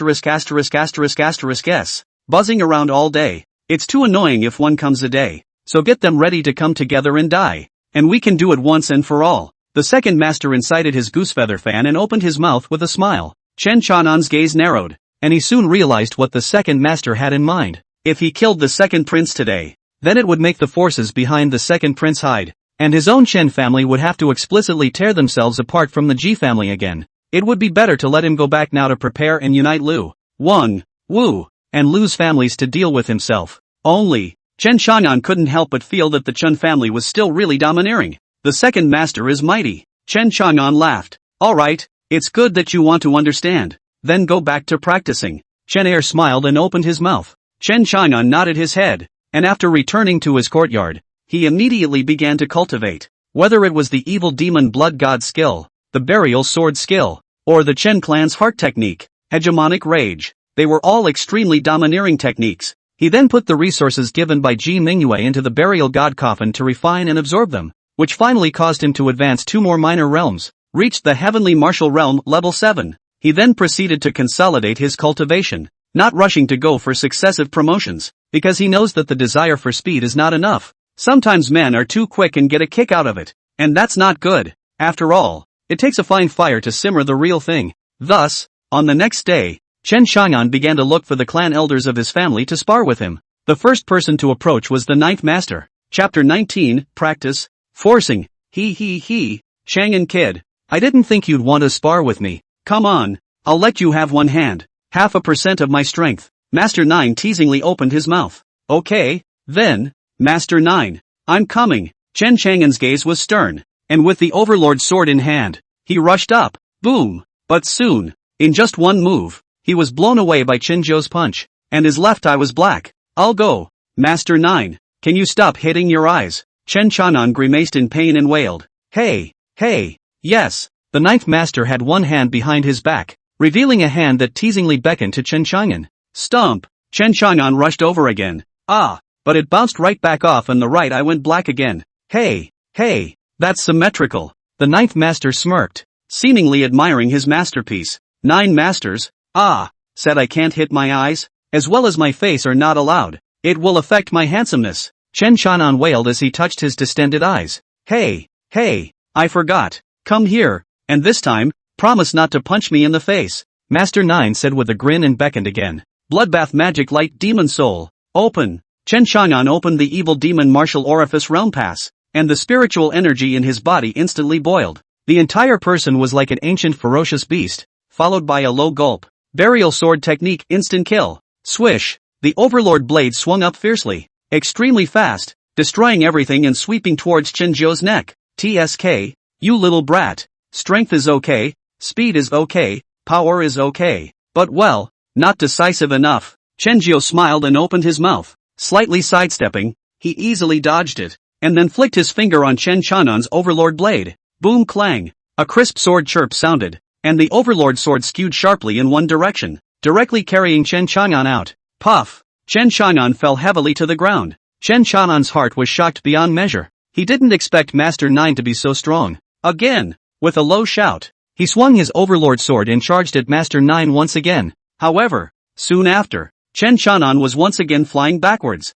buzzing around all day. It's too annoying if one comes a day. So get them ready to come together and die. And we can do it once and for all. The second master incited his goosefeather fan and opened his mouth with a smile. Chen Chang'an's gaze narrowed, and he soon realized what the second master had in mind. If he killed the second prince today, then it would make the forces behind the second prince hide, and his own Chen family would have to explicitly tear themselves apart from the Ji family again. It would be better to let him go back now to prepare and unite Lu, Wang, Wu, and Lu's families to deal with himself. Only, Chen Chang'an couldn't help but feel that the Chen family was still really domineering. The second master is mighty. Chen Chang'an laughed. Alright, it's good that you want to understand. Then go back to practicing. Chen Er smiled and opened his mouth. Chen Chang'an nodded his head, and after returning to his courtyard, he immediately began to cultivate. Whether it was the evil demon blood god skill, the burial sword skill, or the Chen clan's heart technique, hegemonic rage, they were all extremely domineering techniques. He then put the resources given by Ji Mingyue into the burial god Coffin to refine and absorb them, which finally caused him to advance 2 more minor realms, reached the heavenly martial realm level 7. He then proceeded to consolidate his cultivation, not rushing to go for successive promotions, because he knows that the desire for speed is not enough. Sometimes men are too quick and get a kick out of it, and that's not good. After all, it takes a fine fire to simmer the real thing. Thus, on the next day, Chen Chang'an began to look for the clan elders of his family to spar with him. The first person to approach was the 9th master. Chapter 19, Practice, Forcing. Chang'an kid, I didn't think you'd want to spar with me. Come on, I'll let you have one hand. 0.5% of my strength. Master 9 teasingly opened his mouth. Okay, then, Master 9, I'm coming. Chen Chang'an's gaze was stern, and with the Overlord's sword in hand, he rushed up. Boom! But soon, in just one move, he was blown away by Chen Zhou's punch, and his left eye was black. I'll go. Master 9, can you stop hitting your eyes? Chen Chang'an grimaced in pain and wailed. Hey, yes. The 9th master had one hand behind his back, revealing a hand that teasingly beckoned to Chen Chang'an. Stomp! Chen Chang'an rushed over again. But it bounced right back off and the right eye went black again. Hey, that's symmetrical. The 9th master smirked, seemingly admiring his masterpiece. 9 masters, said I can't hit my eyes, as well as my face are not allowed. It will affect my handsomeness. Chen Chang'an wailed as he touched his distended eyes. Hey, I forgot. Come here, and this time, promise not to punch me in the face. Master 9 said with a grin and beckoned again. Bloodbath magic light demon soul, open. Chen Chang'an opened the evil demon martial orifice realm pass, and the spiritual energy in his body instantly boiled. The entire person was like an ancient ferocious beast, followed by a low gulp. Burial sword technique instant kill. Swish. The overlord blade swung up fiercely, extremely fast, destroying everything and sweeping towards Chen Zhou's neck. TSK, you little brat. Strength is okay, speed is okay, power is okay. But well, not decisive enough. Chen Zhou smiled and opened his mouth. Slightly sidestepping, he easily dodged it, and then flicked his finger on Chen Chang'an's overlord blade. Boom clang. A crisp sword chirp sounded, and the overlord sword skewed sharply in one direction, directly carrying Chen Chang'an out. Puff. Chen Chang'an fell heavily to the ground. Chen Chang'an's heart was shocked beyond measure. He didn't expect Master 9 to be so strong. Again. With a low shout, he swung his overlord sword and charged at Master 9 once again. However, soon after, Chen Chang'an was once again flying backwards.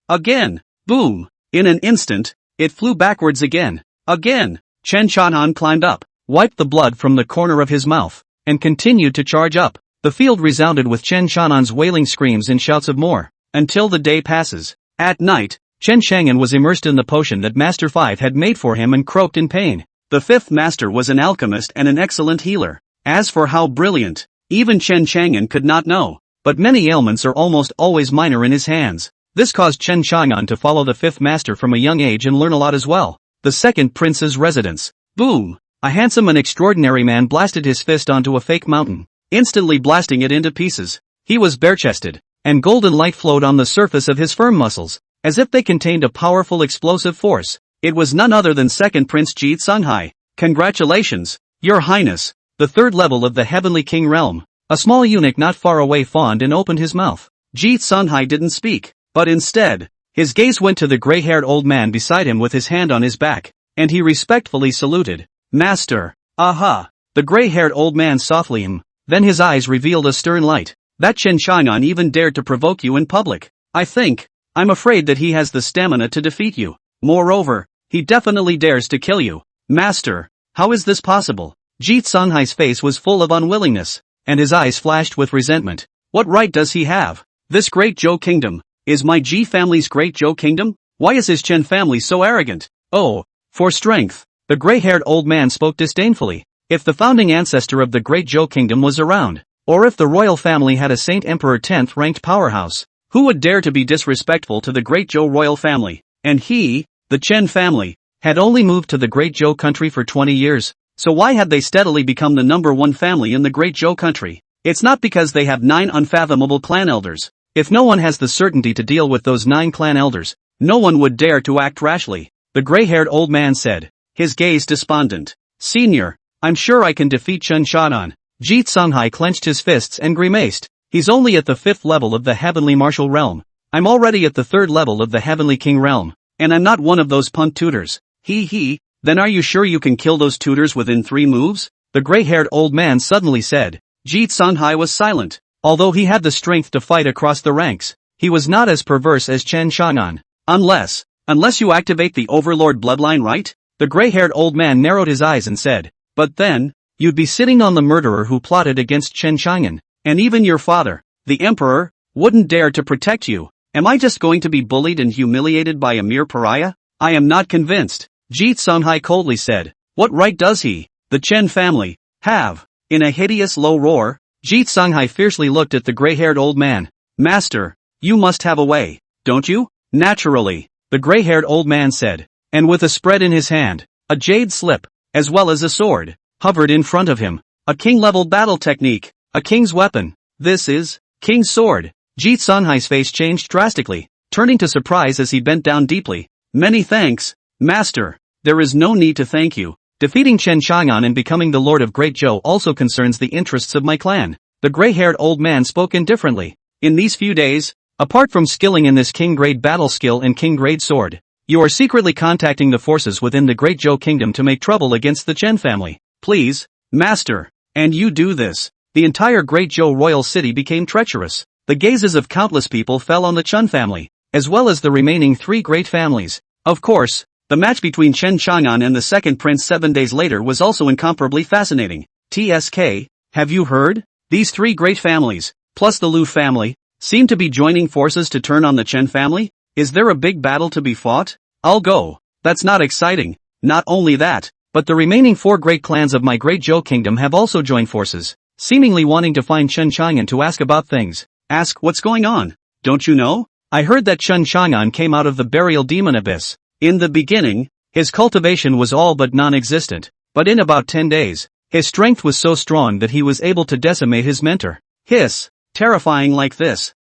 Again. Boom. In an instant, it flew backwards again. Again. Chen Chang'an climbed up, wiped the blood from the corner of his mouth, and continued to charge up. The field resounded with Chen Chang'an's wailing screams and shouts of more, until the day passes. At night, Chen Chang'an was immersed in the potion that Master 5 had made for him and croaked in pain. The fifth master was an alchemist and an excellent healer. As for how brilliant, even Chen Chang'an could not know, but many ailments are almost always minor in his hands. This caused Chen Chang'an to follow the fifth master from a young age and learn a lot as well. The second prince's residence. Boom! A handsome and extraordinary man blasted his fist onto a fake mountain, instantly blasting it into pieces. He was bare-chested, and golden light flowed on the surface of his firm muscles, as if they contained a powerful explosive force. It was none other than second Prince Ji Tsunghai. Congratulations, Your Highness, the third level of the Heavenly King realm. A small eunuch not far away fawned and opened his mouth. Ji Tsunghai didn't speak, but instead, his gaze went to the gray-haired old man beside him with his hand on his back, and he respectfully saluted. Master. Aha. The gray-haired old man softly then his eyes revealed a stern light. That Chen Chang'an even dared to provoke you in public. I'm afraid that he has the stamina to defeat you. Moreover, he definitely dares to kill you. Master, how is this possible? Ji Tsunghai's face was full of unwillingness, and his eyes flashed with resentment. What right does he have? This great Zhou kingdom, is my Ji family's great Zhou kingdom? Why is his Chen family so arrogant? Oh, for strength. The gray-haired old man spoke disdainfully. If the founding ancestor of the great Zhou kingdom was around, or if the royal family had a Saint Emperor 10th ranked powerhouse, who would dare to be disrespectful to the great Zhou royal family? And he, the Chen family, had only moved to the great Zhou country for 20 years, so why had they steadily become the number one family in the great Zhou country? It's not because they have 9 unfathomable clan elders. If no one has the certainty to deal with those 9 clan elders, no one would dare to act rashly, the gray-haired old man said, his gaze despondent. Senior, I'm sure I can defeat Chen Chang'an. Ji Tsunghai clenched his fists and grimaced. He's only at the 5th level of the Heavenly Martial Realm. I'm already at the 3rd level of the Heavenly King Realm, and I'm not one of those punt tutors. Then are you sure you can kill those tutors within 3 moves? The gray-haired old man suddenly said. Ji Tsunghai was silent. Although he had the strength to fight across the ranks, he was not as perverse as Chen Chang'an. Unless you activate the Overlord bloodline, right? The gray-haired old man narrowed his eyes and said, but then, you'd be sitting on the murderer who plotted against Chen Chang'an, and even your father, the emperor, wouldn't dare to protect you. Am I just going to be bullied and humiliated by a mere pariah? I am not convinced. Ji Tsunghai coldly said. What right does he, the Chen family, have? In a hideous low roar, Ji Tsunghai fiercely looked at the gray-haired old man. Master, you must have a way, don't you? Naturally, the gray-haired old man said. And with a spread in his hand, a jade slip, as well as a sword, hovered in front of him. A king-level battle technique, a king's weapon. This is King's sword. Ji Tsunghai's face changed drastically, turning to surprise as he bent down deeply. Many thanks, Master. There is no need to thank you. Defeating Chen Chang'an and becoming the Lord of Great Zhou also concerns the interests of my clan. The gray-haired old man spoke indifferently. In these few days, apart from skilling in this king-grade battle skill and king-grade sword, you are secretly contacting the forces within the Great Zhou Kingdom to make trouble against the Chen family. Please, Master, and you do this. The entire Great Zhou royal city became treacherous. The gazes of countless people fell on the Chen family, as well as the remaining 3 great families. Of course, the match between Chen Chang'an and the second prince 7 days later was also incomparably fascinating. TSK, have you heard? These 3 great families, plus the Lu family, seem to be joining forces to turn on the Chen family? Is there a big battle to be fought? I'll go. That's not exciting. Not only that, but the remaining 4 great clans of my great Zhou kingdom have also joined forces, seemingly wanting to find Chen Chang'an to ask about things. Ask what's going on. Don't you know? I heard that Chen Chang'an came out of the burial demon abyss. In the beginning, his cultivation was all but non-existent, but in about 10 days, his strength was so strong that he was able to decimate his mentor. Hiss. Terrifying like this.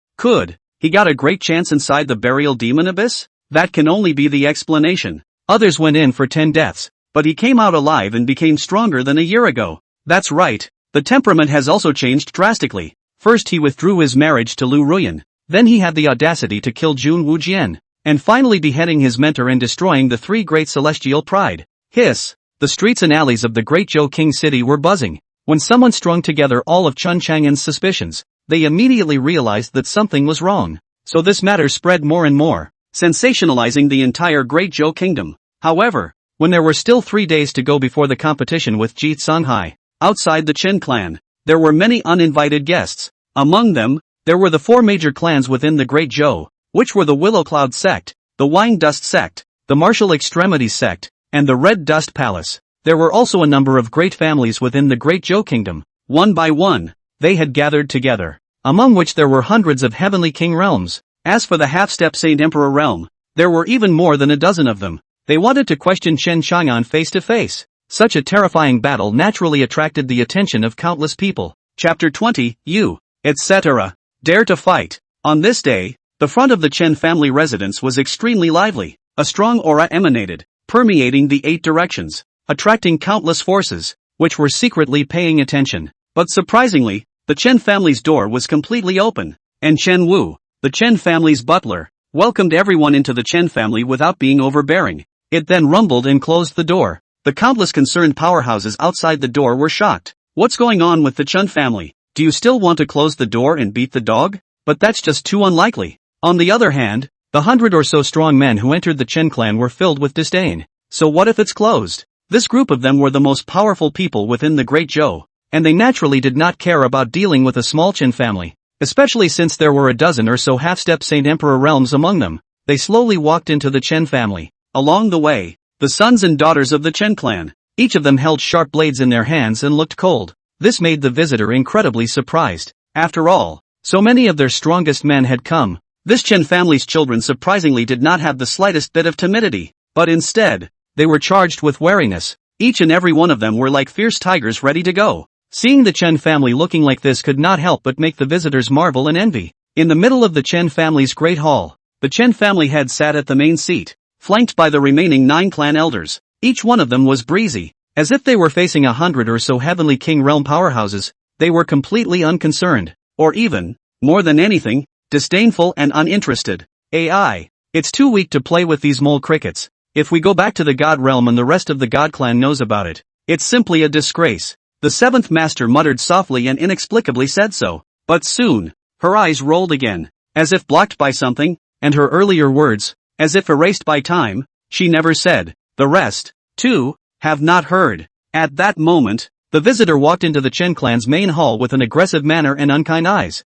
He got a great chance inside the burial demon abyss? That can only be the explanation. Others went in for 10 deaths, but he came out alive and became stronger than a year ago. That's right. The temperament has also changed drastically. First he withdrew his marriage to Lu Ruyan, then he had the audacity to kill Jun Wujian, and finally beheading his mentor and destroying the 3 great celestial pride. Hiss. The streets and alleys of the great Zhou King city were buzzing. When someone strung together all of Chen Chang'an's suspicions, they immediately realized that something was wrong. So this matter spread more and more, sensationalizing the entire great Zhou kingdom. However, when there were still 3 days to go before the competition with Ji Songhai, outside the Chen clan, there were many uninvited guests. Among them, there were the 4 major clans within the Great Zhou, which were the Willow Cloud sect, the Wine Dust sect, the Martial Extremities sect, and the Red Dust Palace. There were also a number of great families within the Great Zhou kingdom. One by one, they had gathered together, among which there were hundreds of heavenly king realms. As for the half-step Saint Emperor realm, there were even more than a dozen of them. They wanted to question Chen Chang'an face to face. Such a terrifying battle naturally attracted the attention of countless people. Chapter 20, You, etc. Dare to fight. On this day, the front of the Chen family residence was extremely lively. A strong aura emanated, permeating the 8 directions, attracting countless forces, which were secretly paying attention. But surprisingly, the Chen family's door was completely open, and Chen Wu, the Chen family's butler, welcomed everyone into the Chen family without being overbearing. It then rumbled and closed the door. The countless concerned powerhouses outside the door were shocked. What's going on with the Chen family? Do you still want to close the door and beat the dog? But that's just too unlikely. On the other hand, the 100 or so strong men who entered the Chen clan were filled with disdain. So what if it's closed? This group of them were the most powerful people within the Great Zhou, and they naturally did not care about dealing with a small Chen family, especially since there were a dozen or so half-step Saint Emperor realms among them. They slowly walked into the Chen family. Along the way, the sons and daughters of the Chen clan, each of them held sharp blades in their hands and looked cold. This made the visitor incredibly surprised. After all, so many of their strongest men had come. This Chen family's children surprisingly did not have the slightest bit of timidity, but instead, they were charged with wariness. Each and every one of them were like fierce tigers ready to go. Seeing the Chen family looking like this could not help but make the visitors marvel and envy. In the middle of the Chen family's great hall, the Chen family head sat at the main seat, flanked by the remaining 9 clan elders. Each one of them was breezy, as if they were facing 100 or so heavenly king realm powerhouses. They were completely unconcerned, or even, more than anything, disdainful and uninterested. AI. It's too weak to play with these mole crickets. If we go back to the God realm and the rest of the God clan knows about it, it's simply a disgrace. The 7th master muttered softly and inexplicably said so. But soon, her eyes rolled again, as if blocked by something, and her earlier words, as if erased by time, she never said. The rest, too, have not heard. At that moment, the visitor walked into the Chen clan's main hall with an aggressive manner and unkind eyes.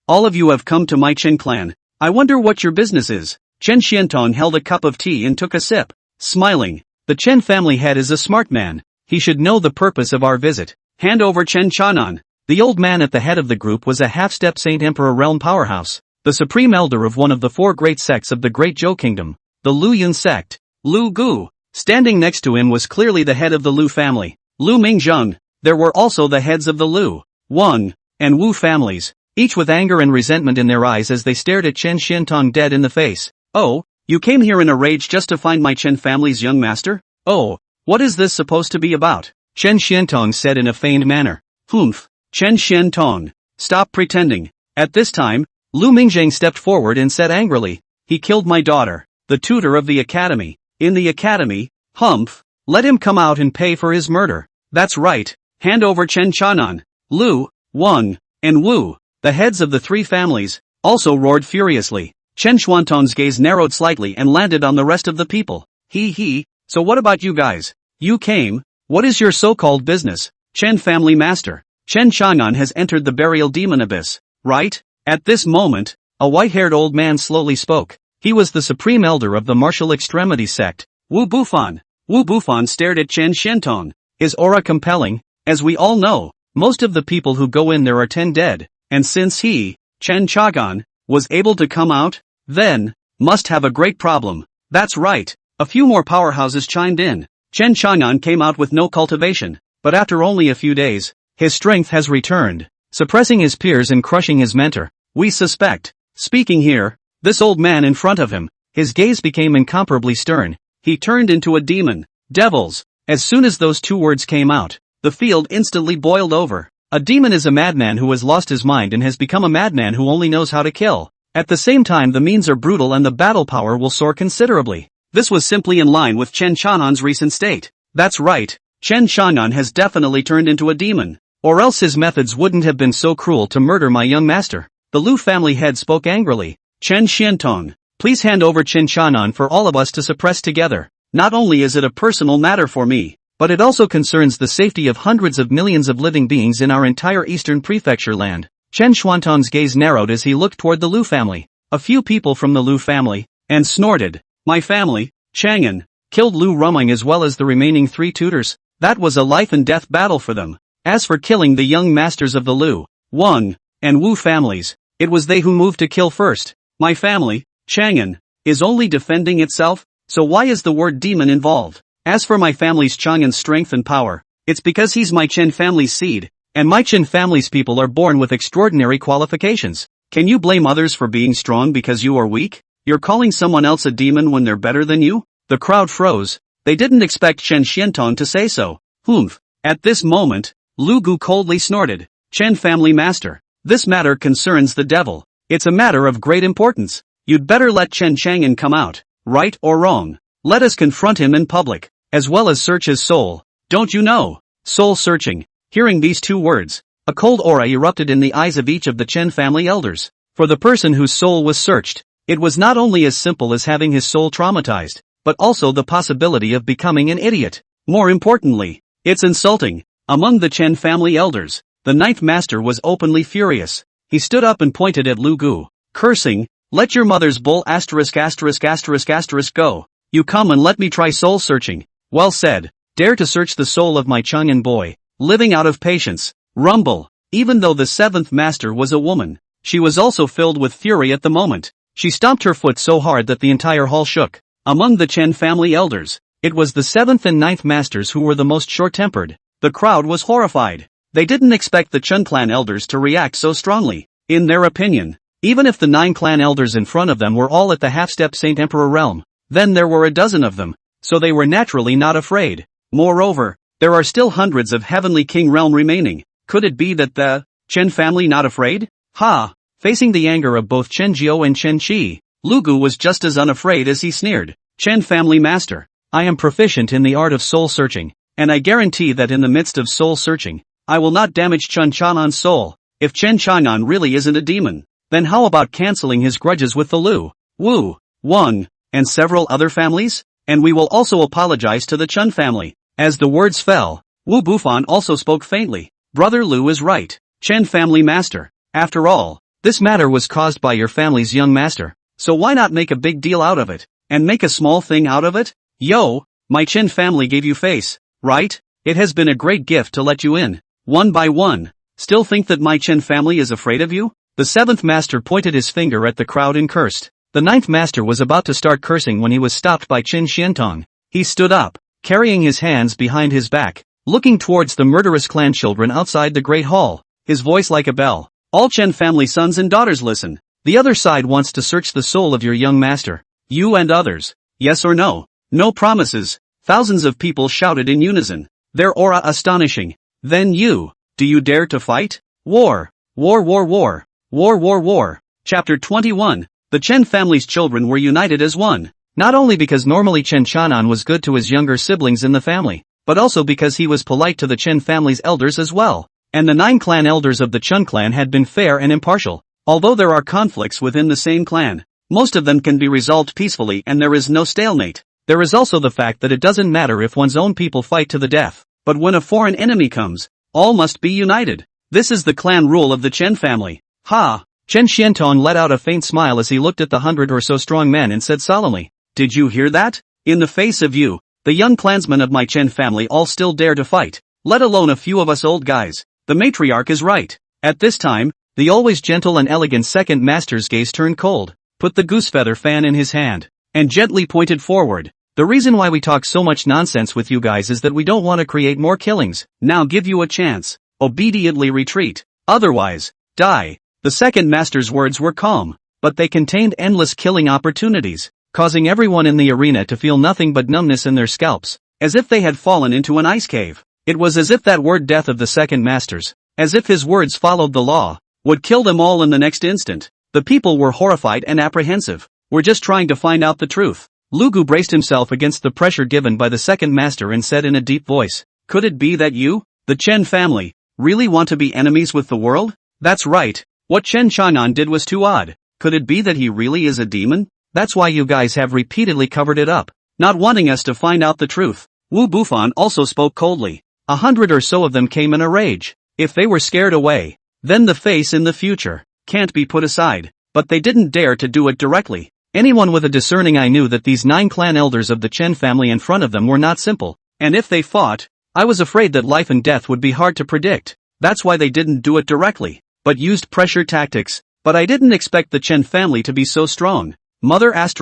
All of you have come to my Chen clan. I wonder what your business is. Chen Xiantong held a cup of tea and took a sip, smiling. The Chen family head is a smart man. He should know the purpose of our visit. Hand over Chen Chang'an. The old man at the head of the group was a half-step Saint Emperor realm powerhouse, the supreme elder of one of the 4 great sects of the Great Zhou kingdom, the Lu Yun sect. Lu Gu. Standing next to him was clearly the head of the Lu family, Lu Mingzheng. There were also the heads of the Lu, Wang, and Wu families, each with anger and resentment in their eyes as they stared at Chen Xiantong dead in the face. Oh, you came here in a rage just to find my Chen family's young master? Oh, what is this supposed to be about? Chen Xiantong said in a feigned manner. Humph, Chen Xiantong, stop pretending. At this time, Lu Mingzheng stepped forward and said angrily, he killed my daughter, the tutor of the academy. In the academy, humph, let him come out and pay for his murder. That's right, hand over Chen Chang'an. Lu, Wang, and Wu, the heads of the 3 families, also roared furiously. Chen Xuantong's gaze narrowed slightly and landed on the rest of the people. So what about you guys? You came, what is your so-called business? Chen family master, Chen Chang'an has entered the burial demon abyss, right? At this moment, a white-haired old man slowly spoke. He was the supreme elder of the Martial Extremities sect, Wu Bufan. Wu Bufan stared at Chen Xiantong. Is aura compelling? As we all know, most of the people who go in there are 10 dead, and since he, Chen Chagan, was able to come out, then, must have a great problem. That's right. A few more powerhouses chimed in. Chen Chang'an came out with no cultivation, but after only a few days, his strength has returned, suppressing his peers and crushing his mentor. We suspect. Speaking here, this old man in front of him, his gaze became incomparably stern. He turned into a demon. Devils. As soon as those two words came out, the field instantly boiled over. A demon is a madman who has lost his mind and has become a madman who only knows how to kill. At the same time, the means are brutal and the battle power will soar considerably. This was simply in line with Chen Chang'an's recent state. That's right. Chen Chang'an has definitely turned into a demon. Or else his methods wouldn't have been so cruel to murder my young master. The Lu family head spoke angrily. Chen Xiantong, please hand over Chen Chang'an for all of us to suppress together. Not only is it a personal matter for me, but it also concerns the safety of hundreds of millions of living beings in our entire eastern prefecture land. Chen Xuantong's gaze narrowed as he looked toward the Lu family. A few people from the Lu family, and snorted. My family, Chang'an, killed Lu Ruming as well as the remaining 3 tutors. That was a life and death battle for them. As for killing the young masters of the Lu, Wang, and Wu families, it was they who moved to kill first. My family, Chang'an, is only defending itself, so why is the word demon involved? As for my family's Chang'an's strength and power, it's because he's my Chen family's seed, and my Chen family's people are born with extraordinary qualifications. Can you blame others for being strong because you are weak? You're calling someone else a demon when they're better than you? The crowd froze. They didn't expect Chen Xiantong to say so. Humph. At this moment, Lu Gu coldly snorted. Chen family master. This matter concerns the devil. It's a matter of great importance. You'd better let Chen Chang'an come out. Right or wrong. Let us confront him in public, as well as search his soul. Don't you know? Soul searching. Hearing these 2 words, a cold aura erupted in the eyes of each of the Chen family elders. For the person whose soul was searched, it was not only as simple as having his soul traumatized, but also the possibility of becoming an idiot. More importantly, it's insulting. Among the Chen family elders, the 9th master was openly furious. He stood up and pointed at Lu Gu, cursing, let your mother's bull ***** go. You come and let me try soul searching. Well said. Dare to search the soul of my Chang'an boy, living out of patience. Rumble. Even though the 7th master was a woman, she was also filled with fury at the moment. She stomped her foot so hard that the entire hall shook. Among the Chen family elders, it was the 7th and 9th masters who were the most short-tempered. The crowd was horrified. They didn't expect the Chen clan elders to react so strongly. In their opinion, even if the 9 clan elders in front of them were all at the half-step Saint Emperor realm, then there were a dozen of them, so they were naturally not afraid. Moreover, there are still hundreds of Heavenly King realm remaining. Could it be that the Chen family not afraid? Ha! Facing the anger of both Chen Jiao and Chen Qi, Lu Gu was just as unafraid as he sneered. Chen family master, I am proficient in the art of soul searching, and I guarantee that in the midst of soul searching, I will not damage Chen Chang'an's soul. If Chen Chang'an really isn't a demon, then how about canceling his grudges with the Lu, Wu, Wang, and several other families? And we will also apologize to the Chen family. As the words fell, Wu Bufan also spoke faintly. Brother Lu is right. Chen family master. After all, this matter was caused by your family's young master, so why not make a big deal out of it, and make a small thing out of it? Yo, my Chen family gave you face, right? It has been a great gift to let you in, one by one. Still think that my Chen family is afraid of you? The 7th master pointed his finger at the crowd and cursed. The 9th master was about to start cursing when he was stopped by Chen Xiantong. He stood up, carrying his hands behind his back, looking towards the murderous clan children outside the great hall, his voice like a bell. All Chen family sons and daughters listen. The other side wants to search the soul of your young master. You and others. Yes or no? No promises. Thousands of people shouted in unison, their aura astonishing. Then you, do you dare to fight? War. War war war. War war war. Chapter 21. The Chen family's children were united as one. Not only because normally Chen Chang'an was good to his younger siblings in the family, but also because he was polite to the Chen family's elders as well. And the 9 clan elders of the Chen clan had been fair and impartial. Although there are conflicts within the same clan, most of them can be resolved peacefully and there is no stalemate. There is also the fact that it doesn't matter if one's own people fight to the death, but when a foreign enemy comes, all must be united. This is the clan rule of the Chen family. Ha! Chen Xiantong let out a faint smile as he looked at the 100 or so strong men and said solemnly, did you hear that? In the face of you, The young clansmen of my Chen family all still dare to fight, let alone a few of us old guys. The matriarch is right. At this time, the always gentle and elegant second master's gaze turned cold, put the goosefeather fan in his hand, and gently pointed forward. The reason why we talk so much nonsense with you guys is that we don't want to create more killings. Now give you a chance. Obediently retreat. Otherwise, die. The second master's words were calm, but they contained endless killing opportunities, causing everyone in the arena to feel nothing but numbness in their scalps, as if they had fallen into an ice cave. It was as if that word death of the second master's, as if his words followed the law, would kill them all in the next instant. The people were horrified and apprehensive. We're just trying to find out the truth. Lugu braced himself against the pressure given by the second master and said in a deep voice, could it be that you, the Chen family, really want to be enemies with the world? That's right. What Chen Chang'an did was too odd. Could it be that he really is a demon? That's why you guys have repeatedly covered it up, not wanting us to find out the truth. Wu Bufan also spoke coldly. 100 or so of them came in a rage. If they were scared away, then the face in the future can't be put aside. But they didn't dare to do it directly. Anyone with a discerning eye knew that these 9 clan elders of the Chen family in front of them were not simple, and if they fought, I was afraid that life and death would be hard to predict. That's why they didn't do it directly, but used pressure tactics. But I didn't expect the Chen family to be so strong. Mother *********,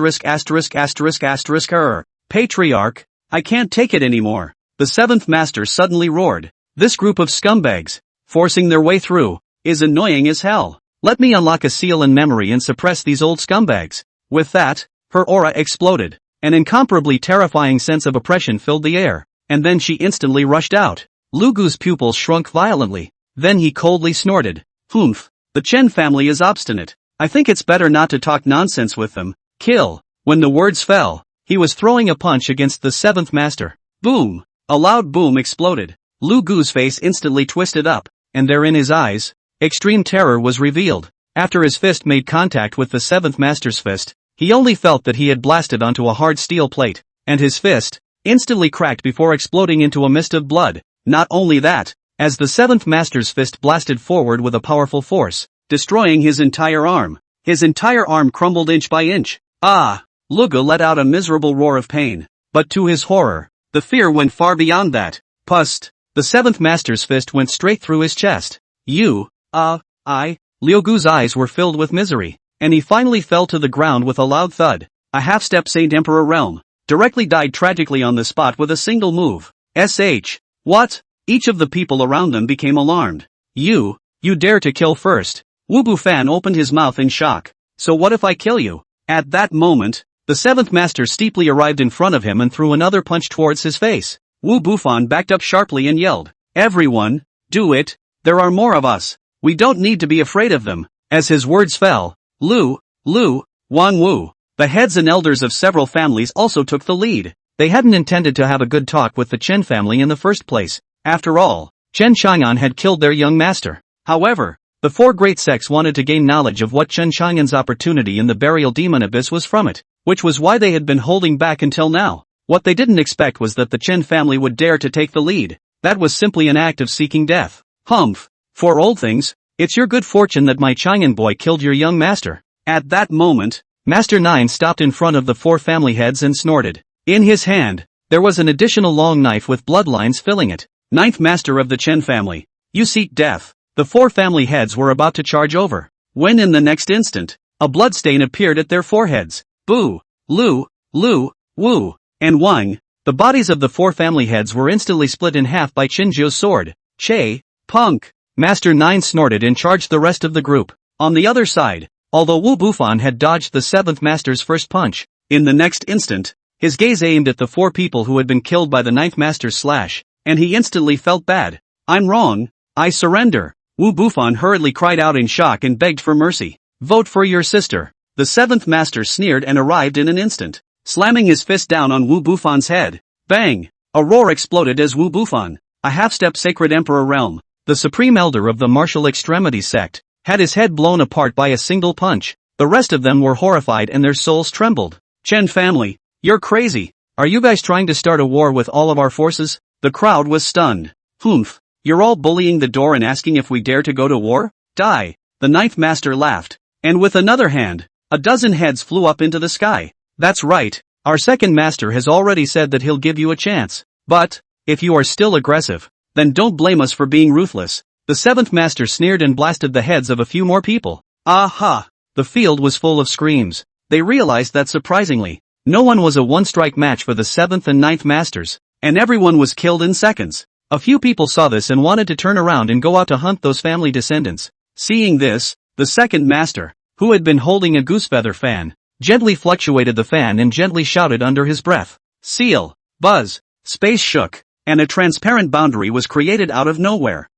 Patriarch, I can't take it anymore. The 7th master suddenly roared. This group of scumbags, forcing their way through, is annoying as hell. Let me unlock a seal in memory and suppress these old scumbags. With that, her aura exploded. An incomparably terrifying sense of oppression filled the air, and then she instantly rushed out. Lugu's pupils shrunk violently. Then he coldly snorted. Humph, the Chen family is obstinate. I think it's better not to talk nonsense with them. Kill. When the words fell, he was throwing a punch against the 7th master. Boom! A loud boom exploded. Lugu's face instantly twisted up, and there in his eyes, extreme terror was revealed. After his fist made contact with the 7th master's fist, he only felt that he had blasted onto a hard steel plate, and his fist instantly cracked before exploding into a mist of blood. Not only that, as the 7th master's fist blasted forward with a powerful force, destroying his entire arm crumbled inch by inch. Ah! Lugu let out a miserable roar of pain. But to his horror, the fear went far beyond that. Pust! The 7th master's fist went straight through his chest. Lugu's eyes were filled with misery, and he finally fell to the ground with a loud thud. A half-step Saint Emperor realm, directly died tragically on the spot with a single move. What? Each of the people around them became alarmed. You dare to kill first. Wu Bufan opened his mouth in shock. So what if I kill you? At that moment, the 7th master steeply arrived in front of him and threw another punch towards his face. Wu Bufan backed up sharply and yelled, everyone, do it, there are more of us. We don't need to be afraid of them. As his words fell, Wang Wu, the heads and elders of several families also took the lead. They hadn't intended to have a good talk with the Chen family in the first place. After all, Chen Chang'an had killed their young master. However, the 4 great sects wanted to gain knowledge of what Chen Chang'an's opportunity in the burial demon abyss was from it, which was why they had been holding back until now. What they didn't expect was that the Chen family would dare to take the lead. That was simply an act of seeking death. Humph! For old things, it's your good fortune that my Chang'an boy killed your young master. At that moment, Master 9 stopped in front of the 4 family heads and snorted. In his hand, there was an additional long knife with bloodlines filling it. 9th master of the Chen family, you seek death. The 4 family heads were about to charge over, when in the next instant, a bloodstain appeared at their foreheads. Boo! Lu, Wu, and Wang. The bodies of the 4 family heads were instantly split in half by Qinzhou's sword. Che, punk! Master 9 snorted and charged the rest of the group. On the other side, although Wu Bufan had dodged the 7th master's first punch, in the next instant, his gaze aimed at the 4 people who had been killed by the 9th master's slash, and he instantly felt bad. I'm wrong, I surrender. Wu Bufan hurriedly cried out in shock and begged for mercy. Vote for your sister. The 7th master sneered and arrived in an instant, slamming his fist down on Wu Bufan's head. Bang! A roar exploded as Wu Bufan, a half-step sacred emperor realm, the supreme elder of the martial extremities sect, had his head blown apart by a single punch. The rest of them were horrified and their souls trembled. Chen family, you're crazy. Are you guys trying to start a war with all of our forces? The crowd was stunned. Humph, you're all bullying the door and asking if we dare to go to war? Die. The 9th master laughed, and with another hand, a dozen heads flew up into the sky. That's right, Our second master has already said that he'll give you a chance. But, if you are still aggressive, then don't blame us for being ruthless. The seventh master sneered and blasted the heads of a few more people. Aha! The field was full of screams. They realized that surprisingly, no one was a one-strike match for the seventh and ninth masters, and everyone was killed in seconds. A few people saw this and wanted to turn around and go out to hunt those family descendants. Seeing this, the second master, who had been holding a goosefeather fan, gently fluctuated the fan and gently shouted under his breath. Seal, buzz, space shook, and a transparent boundary was created out of nowhere.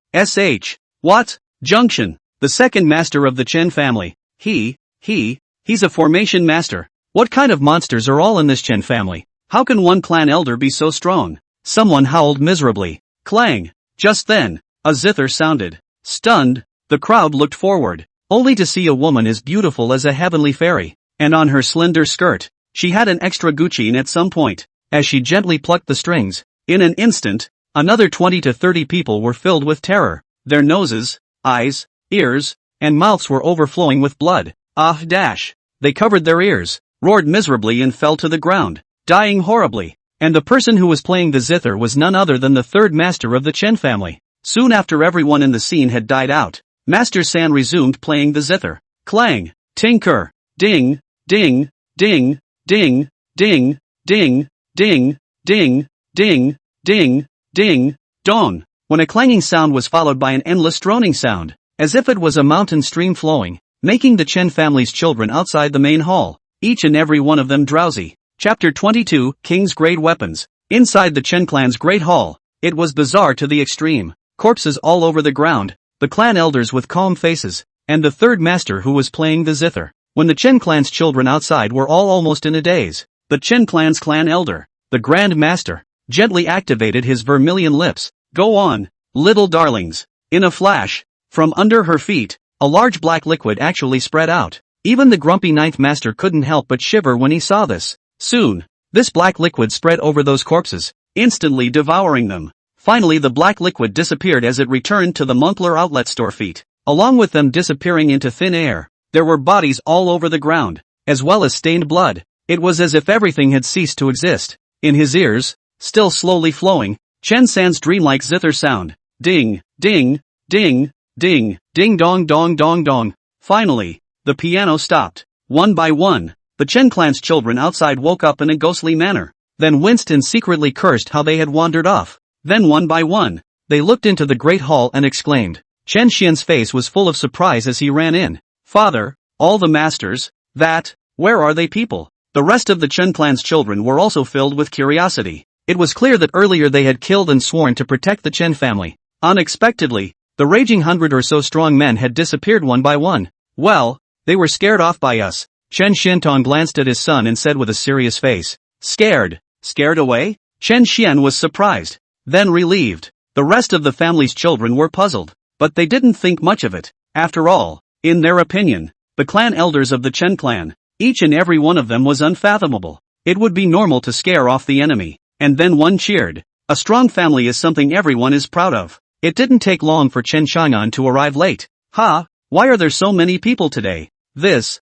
What? Junction. The second master of the Chen family. He's a formation master. What kind of monsters are all in this Chen family? How can one clan elder be so strong? Someone howled miserably. Clang. Just then, a zither sounded. Stunned, the crowd looked forward, only to see a woman as beautiful as a heavenly fairy, and on her slender skirt, she had an extra Gucci at some point. As she gently plucked the strings, in an instant, another 20 to 30 people were filled with terror. Their noses, eyes, ears, and mouths were overflowing with blood. They covered their ears, roared miserably and fell to the ground, dying horribly. And the person who was playing the zither was none other than the third master of the Chen family. Soon after everyone in the scene had died out, Master San resumed playing the zither. Clang, tinker, ding, ding, ding, ding, ding, ding, ding, ding, ding, ding, ding, dong. When a clanging sound was followed by an endless droning sound, as if it was a mountain stream flowing, making the Chen family's children outside the main hall, each and every one of them drowsy. Chapter 22, King's Great Weapons. Inside the Chen clan's great hall, it was bizarre to the extreme. Corpses all over the ground, the clan elders with calm faces, and the third master who was playing the zither. When the Chen clan's children outside were all almost in a daze, the Chen clan's clan elder, the Grand Master, gently activated his vermilion lips. Go on, little darlings. In a flash, from under her feet, a large black liquid actually spread out. Even the grumpy ninth master couldn't help but shiver when he saw this. Soon, this black liquid spread over those corpses, instantly devouring them. Finally the black liquid disappeared as it returned to the Moncler outlet store feet. Along with them disappearing into thin air, there were bodies all over the ground, as well as stained blood. It was as if everything had ceased to exist. In his ears, still slowly flowing, Chen San's dreamlike zither sound. Ding, ding, ding, ding, ding dong dong dong dong. Finally, the piano stopped. One by one, the Chen clan's children outside woke up in a ghostly manner, then winced and secretly cursed how they had wandered off. Then one by one, they looked into the great hall and exclaimed. Chen Xian's face was full of surprise as he ran in. Father, all the masters, where are they people? The rest of the Chen clan's children were also filled with curiosity. It was clear that earlier they had killed and sworn to protect the Chen family. Unexpectedly, the raging 100 or so strong men had disappeared one by one. Well, they were scared off by us. Chen Xiantong glanced at his son and said with a serious face. Scared? Scared away? Chen Xian was surprised, then relieved. The rest of the family's children were puzzled, but they didn't think much of it. After all, in their opinion, the clan elders of the Chen clan, each and every one of them was unfathomable. It would be normal to scare off the enemy, and then one cheered. A strong family is something everyone is proud of. It didn't take long for Chen Chang'an to arrive late. Why are there so many people today?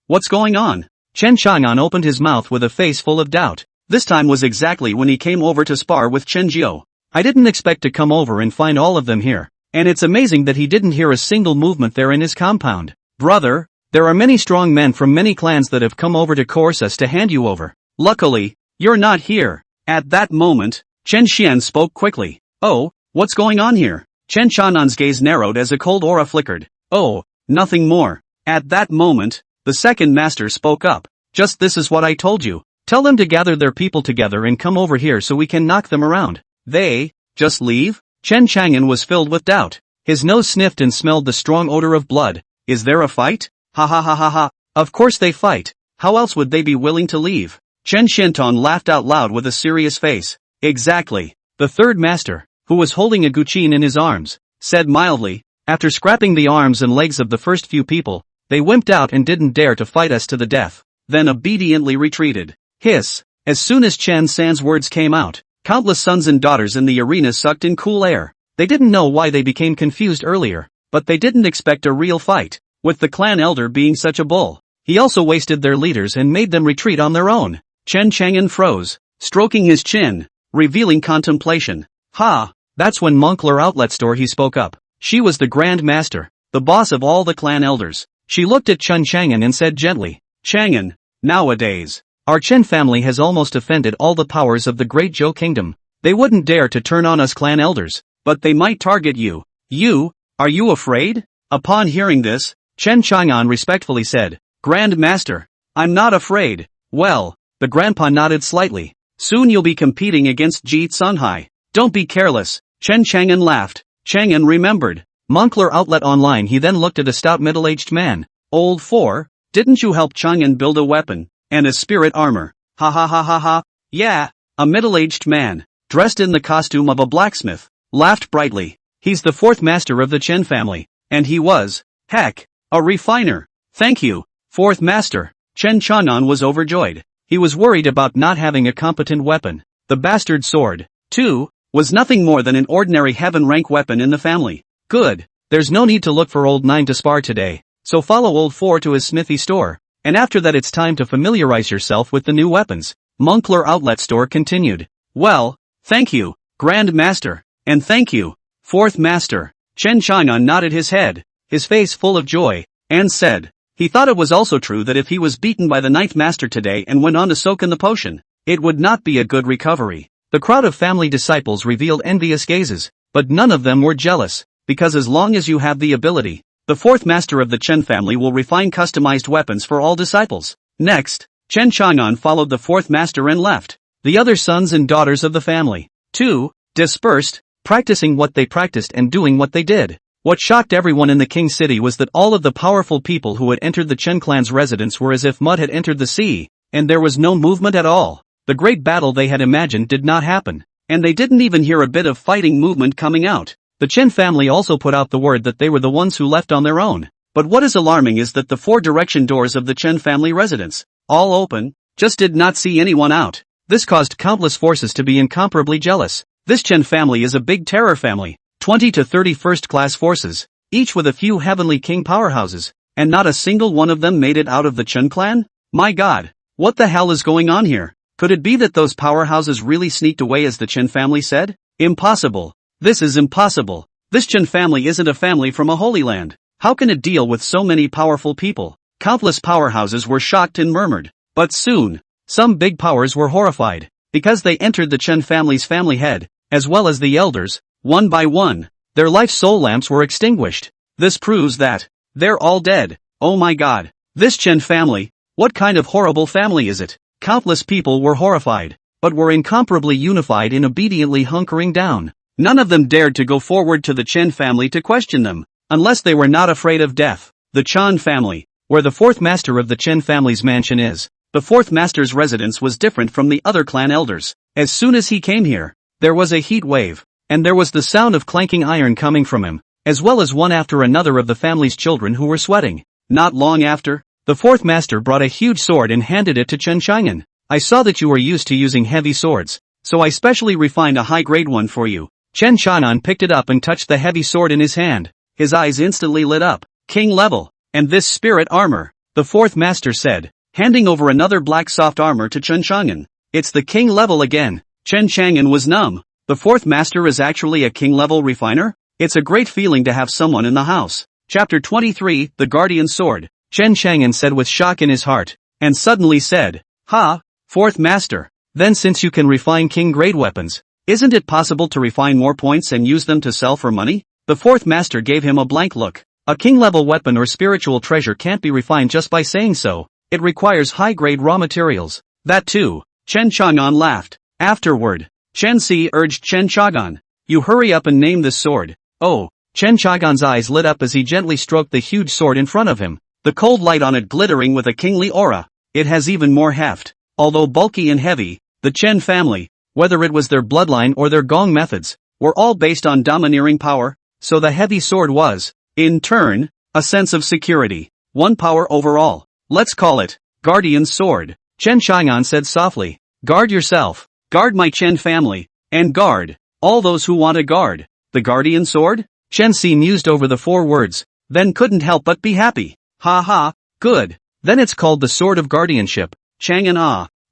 What's going on? Chen Chang'an opened his mouth with a face full of doubt. This time was exactly when he came over to spar with Chen Jiao. I didn't expect to come over and find all of them here. And it's amazing that he didn't hear a single movement there in his compound. Brother, there are many strong men from many clans that have come over to coerce us to hand you over. Luckily, you're not here. At that moment, Chen Xian spoke quickly. Oh, what's going on here? Chen Chang'an's gaze narrowed as a cold aura flickered. Oh, nothing more. At that moment, the second master spoke up. Just this is what I told you. Tell them to gather their people together and come over here so we can knock them around. They, just leave? Chen Chang'an was filled with doubt. His nose sniffed and smelled the strong odor of blood. Is there a fight? Ha ha ha ha ha. Of course they fight. How else would they be willing to leave? Chen Xiantong laughed out loud with a serious face. Exactly. The third master, who was holding a guqin in his arms, said mildly. After scrapping the arms and legs of the first few people, they wimped out and didn't dare to fight us to the death, then obediently retreated. Hiss. As soon as Chen San's words came out, countless sons and daughters in the arena sucked in cool air. They didn't know why they became confused earlier, but they didn't expect a real fight, with the clan elder being such a bull. He also wasted their leaders and made them retreat on their own. Chen Chang'an froze, stroking his chin, revealing contemplation. Ha! That's when Moncler Outlet Store he spoke up. She was the Grand Master, the boss of all the clan elders. She looked at Chen Chang'an and said gently, Chang'an, nowadays, our Chen family has almost offended all the powers of the Great Zhou Kingdom. They wouldn't dare to turn on us clan elders, but they might target you. You, are you afraid? Upon hearing this, Chen Chang'an respectfully said, Grand Master, I'm not afraid. Well, the grandpa nodded slightly. Soon you'll be competing against Ji Sunhai. Don't be careless. Chen Chang'an laughed. Chang'an remembered. Moncler Outlet Online. He then looked at a stout middle-aged man. Old four, didn't you help Chang'an build a weapon, and a spirit armor? Ha ha ha ha ha. Yeah, a middle-aged man, dressed in the costume of a blacksmith, laughed brightly. He's the fourth master of the Chen family. And he was, heck, a refiner. Thank you, fourth master. Chen Chang'an was overjoyed. He was worried about not having a competent weapon. The bastard sword, too, was nothing more than an ordinary heaven-rank weapon in the family. Good. There's no need to look for old 9 to spar today, so follow old 4 to his smithy store, and after that it's time to familiarize yourself with the new weapons. Moncler Outlet Store continued. Well, thank you, Grand Master, and thank you, Fourth Master. Chen Chang'an nodded his head, his face full of joy, and said, he thought it was also true that if he was beaten by the Ninth Master today and went on to soak in the potion, it would not be a good recovery. The crowd of family disciples revealed envious gazes, but none of them were jealous, because as long as you have the ability, the fourth master of the Chen family will refine customized weapons for all disciples. Next, Chen Chang'an followed the fourth master and left. The other sons and daughters of the family, too, dispersed, practicing what they practiced and doing what they did. What shocked everyone in the King City was that all of the powerful people who had entered the Chen clan's residence were as if mud had entered the sea, and there was no movement at all. The great battle they had imagined did not happen, and they didn't even hear a bit of fighting movement coming out. The Chen family also put out the word that they were the ones who left on their own. But what is alarming is that the 4 direction doors of the Chen family residence, all open, just did not see anyone out. This caused countless forces to be incomparably jealous. This Chen family is a big terror family. 20 to 30 first-class forces, each with a few heavenly king powerhouses, and not a single one of them made it out of the Chen clan? My god, what the hell is going on here? Could it be that those powerhouses really sneaked away as the Chen family said? Impossible. This is impossible. This Chen family isn't a family from a holy land. How can it deal with so many powerful people? Countless powerhouses were shocked and murmured. But soon, some big powers were horrified, because they entered the Chen family's family head, as well as the elders. One by one, their life soul lamps were extinguished. This proves that they're all dead. Oh my god. This Chen family, what kind of horrible family is it? Countless people were horrified, but were incomparably unified in obediently hunkering down. None of them dared to go forward to the Chen family to question them, unless they were not afraid of death. The Chen family, where the fourth master of the Chen family's mansion is. The fourth master's residence was different from the other clan elders. As soon as he came here, there was a heat wave. And there was the sound of clanking iron coming from him, as well as one after another of the family's children who were sweating. Not long after, the fourth master brought a huge sword and handed it to Chen Chang'an. I saw that you were used to using heavy swords, so I specially refined a high-grade one for you. Chen Chang'an picked it up and touched the heavy sword in his hand. His eyes instantly lit up. King level, and this spirit armor, the fourth master said, handing over another black soft armor to Chen Chang'an. It's the king level again. Chen Chang'an was numb. The fourth master is actually a king-level refiner? It's a great feeling to have someone in the house. Chapter 23, The Guardian Sword. Chen Chang'an said with shock in his heart, and suddenly said, Ha, fourth master. Then since you can refine king-grade weapons, isn't it possible to refine more points and use them to sell for money? The fourth master gave him a blank look. A king-level weapon or spiritual treasure can't be refined just by saying so. It requires high-grade raw materials. That too. Chen Chang'an laughed. Afterward, Chen Si urged Chen Chang'an, you hurry up and name this sword. Oh, Chen Chang'an's eyes lit up as he gently stroked the huge sword in front of him, the cold light on it glittering with a kingly aura. It has even more heft. Although bulky and heavy, the Chen family, whether it was their bloodline or their gong methods, were all based on domineering power, so the heavy sword was, in turn, a sense of security. One power overall. Let's call it Guardian Sword. Chen Chang'an said softly, guard yourself. Guard my Chen family, and guard all those who want to guard the Guardian Sword? Chen Si mused over the 4 words, then couldn't help but be happy. Ha ha, good. Then it's called the Sword of Guardianship. Chang'an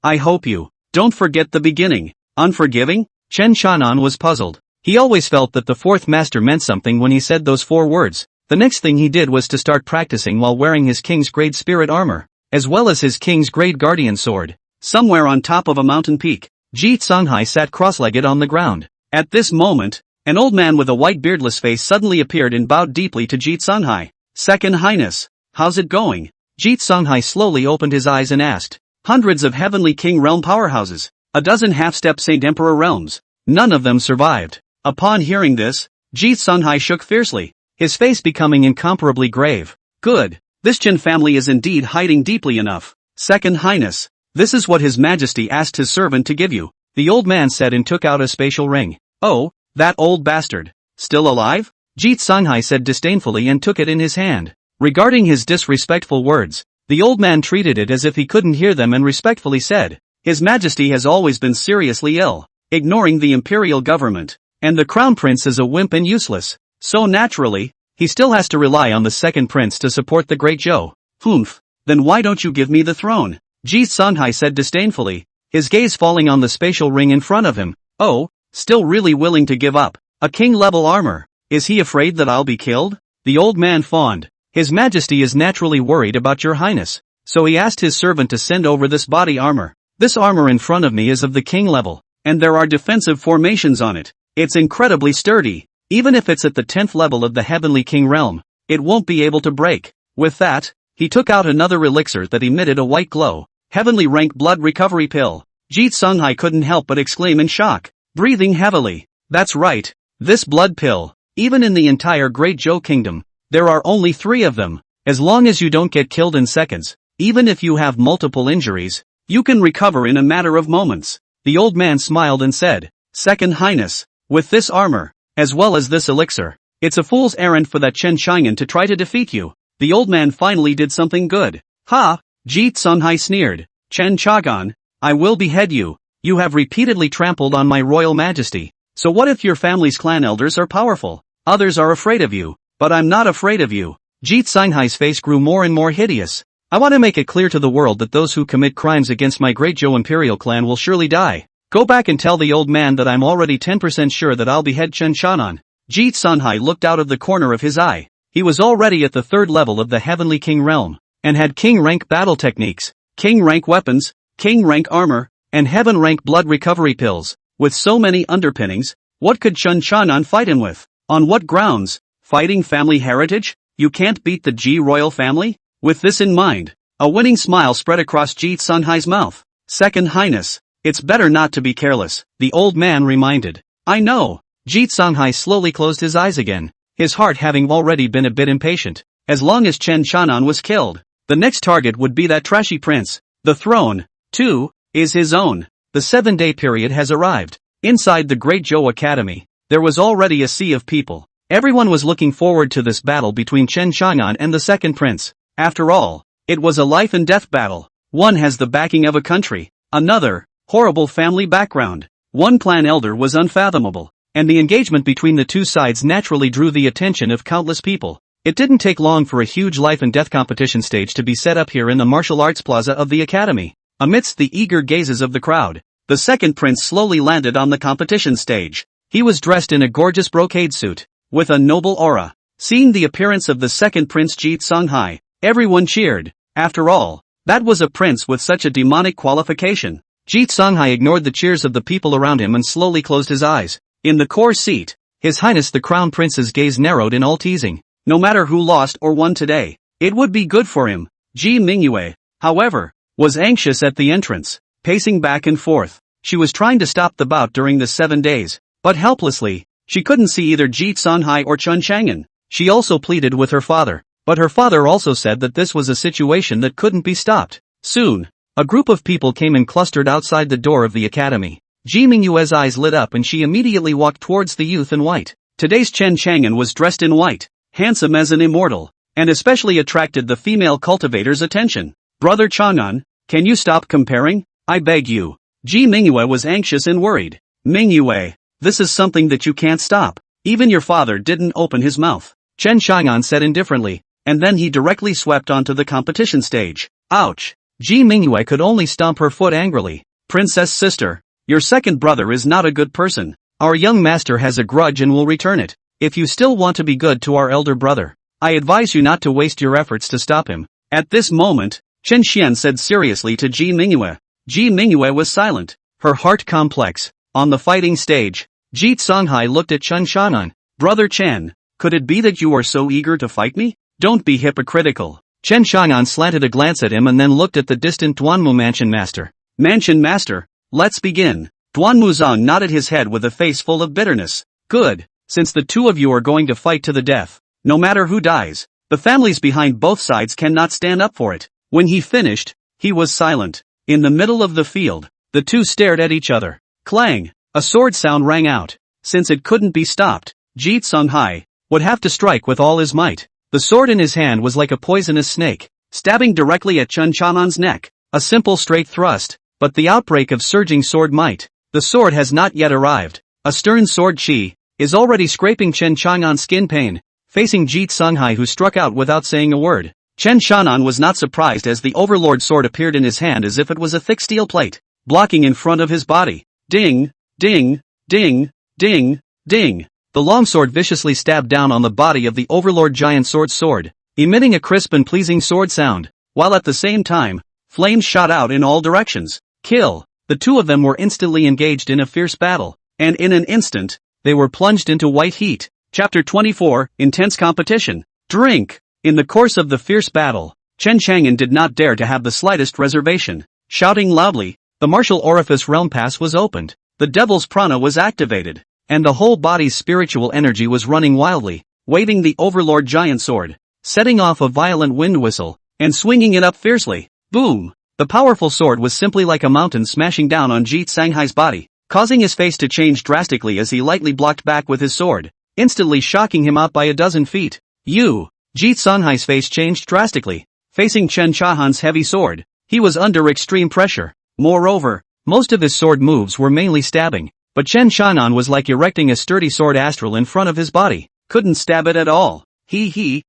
I hope you don't forget the beginning. Unforgiving? Chen Qianan was puzzled. He always felt that the fourth master meant something when he said those 4 words. The next thing he did was to start practicing while wearing his king's grade spirit armor, as well as his king's grade guardian sword. Somewhere on top of a mountain peak, Ji Songhai sat cross-legged on the ground. At this moment, an old man with a white beardless face suddenly appeared and bowed deeply to Ji Songhai. Second Highness, how's it going? Ji Songhai slowly opened his eyes and asked. Hundreds of Heavenly King realm powerhouses, a dozen half-step Saint Emperor realms. None of them survived. Upon hearing this, Ji Songhai shook fiercely, his face becoming incomparably grave. Good. This Chen family is indeed hiding deeply enough. Second Highness, this is what His Majesty asked his servant to give you, the old man said and took out a spatial ring. Oh, that old bastard. Still alive? Ji Songhai said disdainfully and took it in his hand. Regarding his disrespectful words, the old man treated it as if he couldn't hear them and respectfully said, His Majesty has always been seriously ill, ignoring the imperial government, and the crown prince is a wimp and useless, so naturally, he still has to rely on the second prince to support the great Zhou. Humph, then why don't you give me the throne? Ji Songhai said disdainfully, his gaze falling on the spatial ring in front of him. Oh, still really willing to give up a king-level armor? Is he afraid that I'll be killed? The old man fawned. His Majesty is naturally worried about your highness, so he asked his servant to send over this body armor. This armor in front of me is of the king level, and there are defensive formations on it. It's incredibly sturdy. Even if it's at the 10th level of the Heavenly King realm, it won't be able to break. With that, he took out another elixir that emitted a white glow. Heavenly rank blood recovery pill. Ji Songhai couldn't help but exclaim in shock, breathing heavily. That's right, this blood pill. Even in the entire Great Zhou Kingdom, there are only 3 of them. As long as you don't get killed in seconds, even if you have multiple injuries, you can recover in a matter of moments. The old man smiled and said, Second Highness, with this armor, as well as this elixir, it's a fool's errand for that Chen Qianan to try to defeat you. The old man finally did something good. Ha! Ji Songhai sneered. Chen Qianan, I will behead you. You have repeatedly trampled on my royal majesty. So what if your family's clan elders are powerful? Others are afraid of you. But I'm not afraid of you. Ji Songhai's face grew more and more hideous. I want to make it clear to the world that those who commit crimes against my great Zhou imperial clan will surely die. Go back and tell the old man that I'm already 10% sure that I'll behead Chen Qianan. Ji Songhai looked out of the corner of his eye. He was already at the 3rd level of the Heavenly King realm, and had king rank battle techniques, king rank weapons, king rank armor, and heaven rank blood recovery pills. With so many underpinnings, what could Chen Qianan fight him with? On what grounds? Fighting family heritage? You can't beat the Ji royal family? With this in mind, a winning smile spread across Ji Songhai's mouth. Second Highness, it's better not to be careless, the old man reminded. I know. Ji Songhai slowly closed his eyes again, his heart having already been a bit impatient. As long as Chen Qianan was killed, the next target would be that trashy prince. The throne, too, is his own. The 7-day period has arrived. Inside the Great Zhou Academy, there was already a sea of people. Everyone was looking forward to this battle between Chen Qianan and the second prince. After all, it was a life and death battle. One has the backing of a country, another, horrible family background. One clan elder was unfathomable, and the engagement between the two sides naturally drew the attention of countless people. It didn't take long for a huge life and death competition stage to be set up here in the martial arts plaza of the academy. Amidst the eager gazes of the crowd, the second prince slowly landed on the competition stage. He was dressed in a gorgeous brocade suit, with a noble aura. Seeing the appearance of the second prince Ji Songhai, everyone cheered. After all, that was a prince with such a demonic qualification. Ji Songhai ignored the cheers of the people around him and slowly closed his eyes. In the core seat, His Highness the Crown Prince's gaze narrowed in all teasing. No matter who lost or won today, it would be good for him. Ji Mingyue, however, was anxious at the entrance, pacing back and forth. She was trying to stop the bout during the 7 days, but helplessly. She couldn't see either Ji Songhai or Chen Qianan. She also pleaded with her father, but her father also said that this was a situation that couldn't be stopped. Soon, a group of people came and clustered outside the door of the academy. Ji Mingyue's eyes lit up and she immediately walked towards the youth in white. Today's Chen Qianan was dressed in white, handsome as an immortal, and especially attracted the female cultivator's attention. Brother Qianan, can you stop comparing? I beg you. Ji Mingyue was anxious and worried. Mingyue, this is something that you can't stop. Even your father didn't open his mouth. Chen Qianan said indifferently, and then he directly swept onto the competition stage. Ouch! Ji Mingyue could only stomp her foot angrily. Princess sister, your second brother is not a good person. Our young master has a grudge and will return it. If you still want to be good to our elder brother, I advise you not to waste your efforts to stop him. At this moment, Chen Xian said seriously to Ji Mingyue. Ji Mingyue was silent, her heart complex. On the fighting stage, Ji Songhai looked at Chen Xianan. Brother Chen, could it be that you are so eager to fight me? Don't be hypocritical. Chen Xianan slanted a glance at him and then looked at the distant Duanmu Mansion Master. Mansion Master, let's begin. Duanmu Zong nodded his head with a face full of bitterness. Good, since the two of you are going to fight to the death, no matter who dies, the families behind both sides cannot stand up for it. When he finished, he was silent. In the middle of the field, the two stared at each other. Clang! A sword sound rang out. Since it couldn't be stopped, Ji Songhai would have to strike with all his might. The sword in his hand was like a poisonous snake, stabbing directly at Chen Xianan's neck. A simple straight thrust, but the outbreak of surging sword might. The sword has not yet arrived. A stern sword chi is already scraping Chen Xianan's skin pain, facing Ji Songhai, who struck out without saying a word. Chen Xianan was not surprised as the overlord sword appeared in his hand as if it was a thick steel plate, blocking in front of his body. Ding, ding, ding, ding, ding. The longsword viciously stabbed down on the body of the overlord giant sword, emitting a crisp and pleasing sword sound, while at the same time, flames shot out in all directions. Kill! The two of them were instantly engaged in a fierce battle, and in an instant, they were plunged into white heat. Chapter 24, Intense Competition. Drink! In the course of the fierce battle, Chen Chang'an did not dare to have the slightest reservation. Shouting loudly, the martial orifice realm pass was opened, the devil's prana was activated, and the whole body's spiritual energy was running wildly, waving the overlord giant sword, setting off a violent wind whistle, and swinging it up fiercely. Boom! The powerful sword was simply like a mountain smashing down on Ji Songhai's body, causing his face to change drastically as he lightly blocked back with his sword, instantly shocking him out by a dozen feet. Ji Songhai's face changed drastically, facing Chen Xiahan's heavy sword. He was under extreme pressure. Moreover, most of his sword moves were mainly stabbing, but Chen Xianan was like erecting a sturdy sword astral in front of his body, couldn't stab it at all. Chen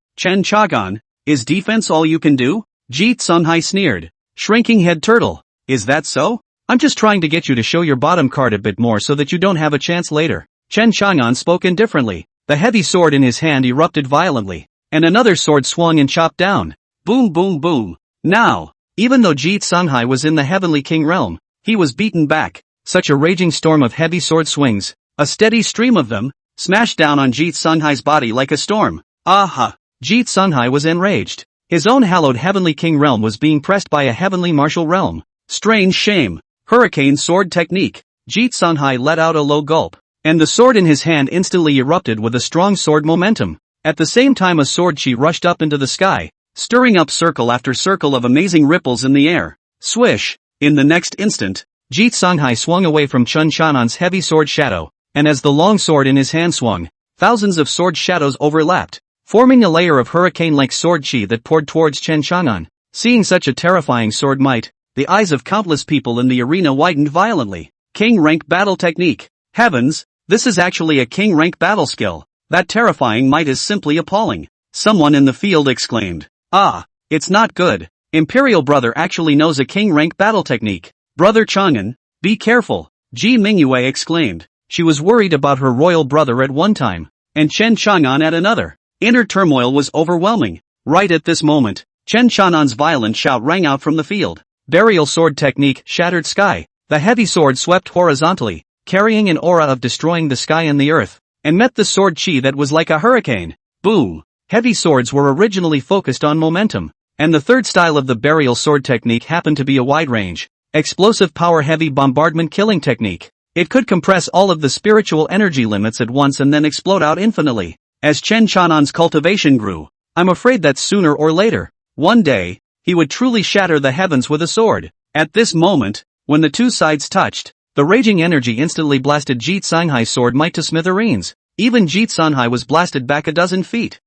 Xiagan, is defense all you can do? Ji Songhai sneered. Shrinking head turtle, is that so? I'm just trying to get you to show your bottom card a bit more so that you don't have a chance later. Chen Xianan spoke indifferently. The heavy sword in his hand erupted violently, and another sword swung and chopped down. Boom boom boom. Now, even though Ji Songhai was in the Heavenly King realm, he was beaten back. Such a raging storm of heavy sword swings, a steady stream of them, smashed down on Ji Songhai's body like a storm. Aha! Ji Songhai was enraged. His own hallowed Heavenly King realm was being pressed by a heavenly martial realm. Strange shame. Hurricane sword technique. Ji Songhai let out a low gulp, and the sword in his hand instantly erupted with a strong sword momentum. At the same time, a sword chi rushed up into the sky, stirring up circle after circle of amazing ripples in the air. Swish! In the next instant, Ji Songhai swung away from Chen Xianan's heavy sword shadow, and as the long sword in his hand swung, thousands of sword shadows overlapped, forming a layer of hurricane-like sword chi that poured towards Chen Xianan. Seeing such a terrifying sword might, the eyes of countless people in the arena widened violently. King rank battle technique. Heavens, this is actually a king rank battle skill. That terrifying might is simply appalling. Someone in the field exclaimed. Ah, it's not good. Imperial brother actually knows a king rank battle technique. Brother Chang'an, be careful, Ji Mingyue exclaimed. She was worried about her royal brother at one time, and Chen Chang'an at another. Inner turmoil was overwhelming. Right at this moment, Chen Xianan's violent shout rang out from the field. Burial sword technique, shattered sky. The heavy sword swept horizontally, carrying an aura of destroying the sky and the earth, and met the sword chi that was like a hurricane. Boom! Heavy swords were originally focused on momentum, and the third style of the burial sword technique happened to be a wide-range, explosive power heavy bombardment killing technique. It could compress all of the spiritual energy limits at once and then explode out infinitely. As Chen Xianan's cultivation grew, I'm afraid that sooner or later, one day, he would truly shatter the heavens with a sword. At this moment, when the two sides touched, the raging energy instantly blasted Ji Songhai's sword might to smithereens. Even Ji Songhai was blasted back a dozen feet.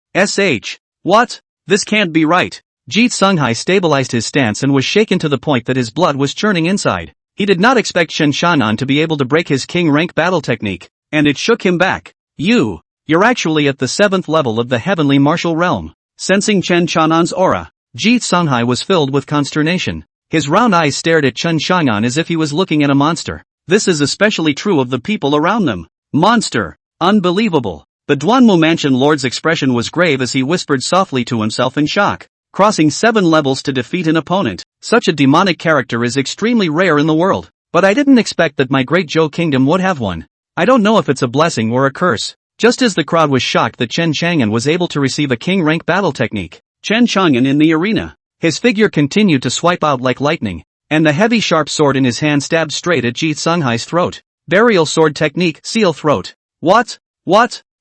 What? This can't be right. Ji Songhai stabilized his stance and was shaken to the point that his blood was churning inside. He did not expect Chen Xianan to be able to break his king rank battle technique, and it shook him back. You're actually at the 7th level of the heavenly martial realm. Sensing Chen Xianan's aura, Ji Songhai was filled with consternation. His round eyes stared at Chen Chang'an as if he was looking at a monster. This is especially true of the people around them. Monster. Unbelievable. The Duanmu Mansion Lord's expression was grave as he whispered softly to himself in shock. Crossing 7 levels to defeat an opponent. Such a demonic character is extremely rare in the world. But I didn't expect that my great Zhou kingdom would have one. I don't know if it's a blessing or a curse. Just as the crowd was shocked that Chen Chang'an was able to receive a king rank battle technique. Chen Chang'an in the arena. His figure continued to swipe out like lightning, and the heavy sharp sword in his hand stabbed straight at Ji Tsunghai's throat. Burial sword technique, seal throat. What?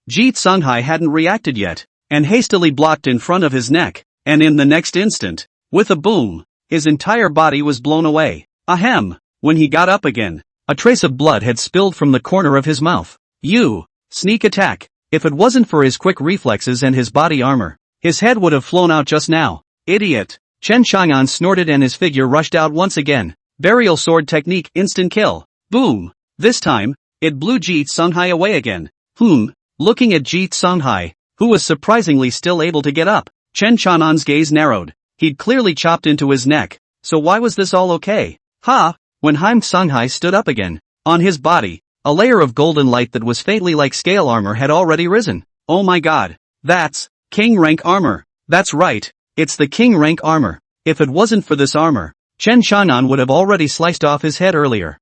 Ji Tsunghai hadn't reacted yet, and hastily blocked in front of his neck, and in the next instant, with a boom, his entire body was blown away. Ahem! When he got up again, a trace of blood had spilled from the corner of his mouth. Sneak attack. If it wasn't for his quick reflexes and his body armor, his head would have flown out just now. Idiot. Chen Chang'an snorted and his figure rushed out once again. Burial sword technique, instant kill. Boom. This time, it blew Ji Tsunghai away again. Looking at Ji Tsunghai, who was surprisingly still able to get up, Chen Chang'an's gaze narrowed. He'd clearly chopped into his neck, so why was this all okay? When Haim Tsunghai stood up again, on his body, a layer of golden light that was faintly like scale armor had already risen. Oh my god. That's king rank armor. That's right. It's the king rank armor. If it wasn't for this armor, Chen Chang'an would have already sliced off his head earlier.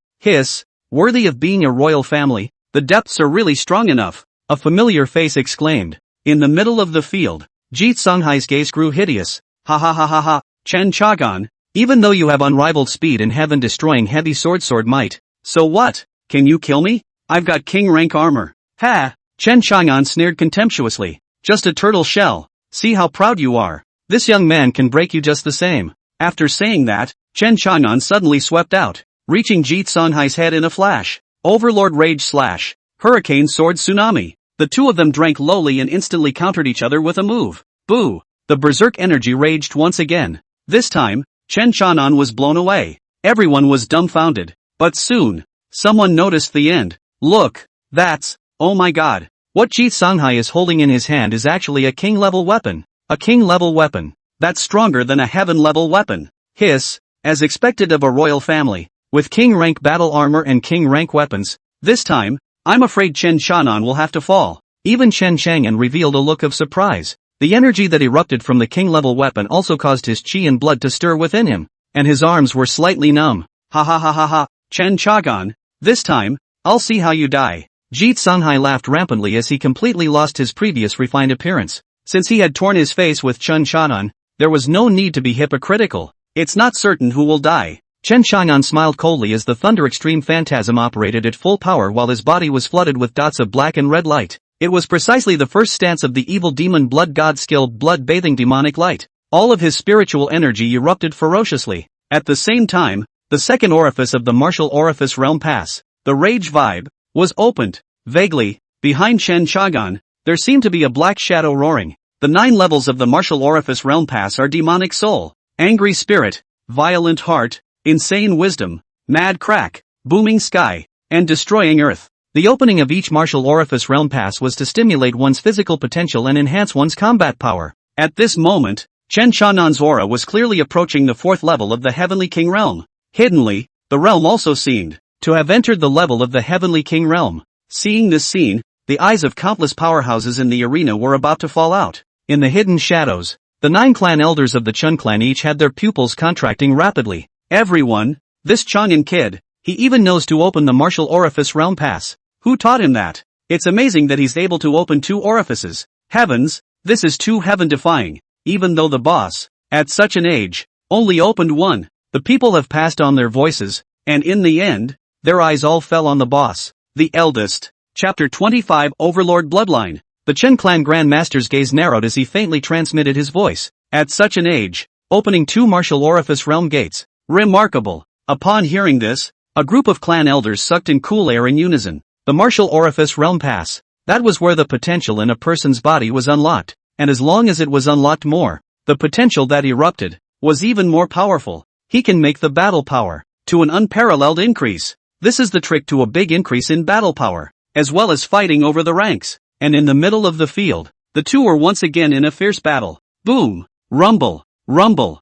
Worthy of being a royal family, the depths are really strong enough, a familiar face exclaimed. In the middle of the field, Ji Tsunghai's gaze grew hideous. Ha, Chen Chang'an, even though you have unrivaled speed and heaven-destroying heavy sword might, so what? Can you kill me? I've got king rank armor. Ha! Chen Chang'an sneered contemptuously. Just a turtle shell. See how proud you are. This young man can break you just the same. After saying that, Chen Chang'an suddenly swept out, reaching Ji Tsunghai's head in a flash. Overlord Rage Slash. Hurricane Sword Tsunami. The two of them drank lowly and instantly countered each other with a move. Boo! The berserk energy raged once again. This time, Chen Chang'an was blown away. Everyone was dumbfounded. But soon, someone noticed the end. Look, that's, oh my god. What Ji Tsunghai is holding in his hand is actually a king level weapon. A king level weapon. That's stronger than a heaven level weapon. As expected of a royal family, with king rank battle armor and king rank weapons. This time, I'm afraid Chen Chang'an will have to fall. Even Chen Chang'an revealed a look of surprise. The energy that erupted from the king level weapon also caused his chi and blood to stir within him, and his arms were slightly numb. Ha, Chen Chang'an, this time, I'll see how you die. Ji Tsunghai laughed rampantly as he completely lost his previous refined appearance. Since he had torn his face with Chen Chang'an, there was no need to be hypocritical. It's not certain who will die. Chen Chang'an smiled coldly as the Thunder Extreme Phantasm operated at full power while his body was flooded with dots of black and red light. It was precisely the first stance of the evil demon blood god skill blood-bathing demonic light. All of his spiritual energy erupted ferociously. At the same time, the second orifice of the martial orifice realm pass, the rage vibe, was opened. Vaguely, behind Chen Chang'an, there seemed to be a black shadow roaring. The 9 levels of the martial orifice realm pass are demonic soul, angry spirit, violent heart, insane wisdom, mad crack, booming sky, and destroying earth. The opening of each martial orifice realm pass was to stimulate one's physical potential and enhance one's combat power. At this moment, Chen Chang'an's aura was clearly approaching the 4th level of the Heavenly King realm. Hiddenly, the realm also seemed to have entered the level of the Heavenly King realm. Seeing this scene, the eyes of countless powerhouses in the arena were about to fall out. In the hidden shadows, the 9 clan elders of the Chen clan each had their pupils contracting rapidly. Everyone, this Chang'an kid, he even knows to open the martial orifice realm pass. Who taught him that? It's amazing that he's able to open 2 orifices. Heavens, this is too heaven-defying. Even though the boss, at such an age, only opened 1, the people have passed on their voices, and in the end, their eyes all fell on the boss, the eldest. Chapter 25 Overlord Bloodline. The Chen clan Grand Master's gaze narrowed as he faintly transmitted his voice. At such an age, opening 2 martial orifice realm gates. Remarkable. Upon hearing this, a group of clan elders sucked in cool air in unison. The martial orifice realm pass. That was where the potential in a person's body was unlocked, and as long as it was unlocked more, the potential that erupted was even more powerful. He can make the battle power to an unparalleled increase. This is the trick to a big increase in battle power, as well as fighting over the ranks. And in the middle of the field, the two were once again in a fierce battle. Boom! Rumble! Rumble!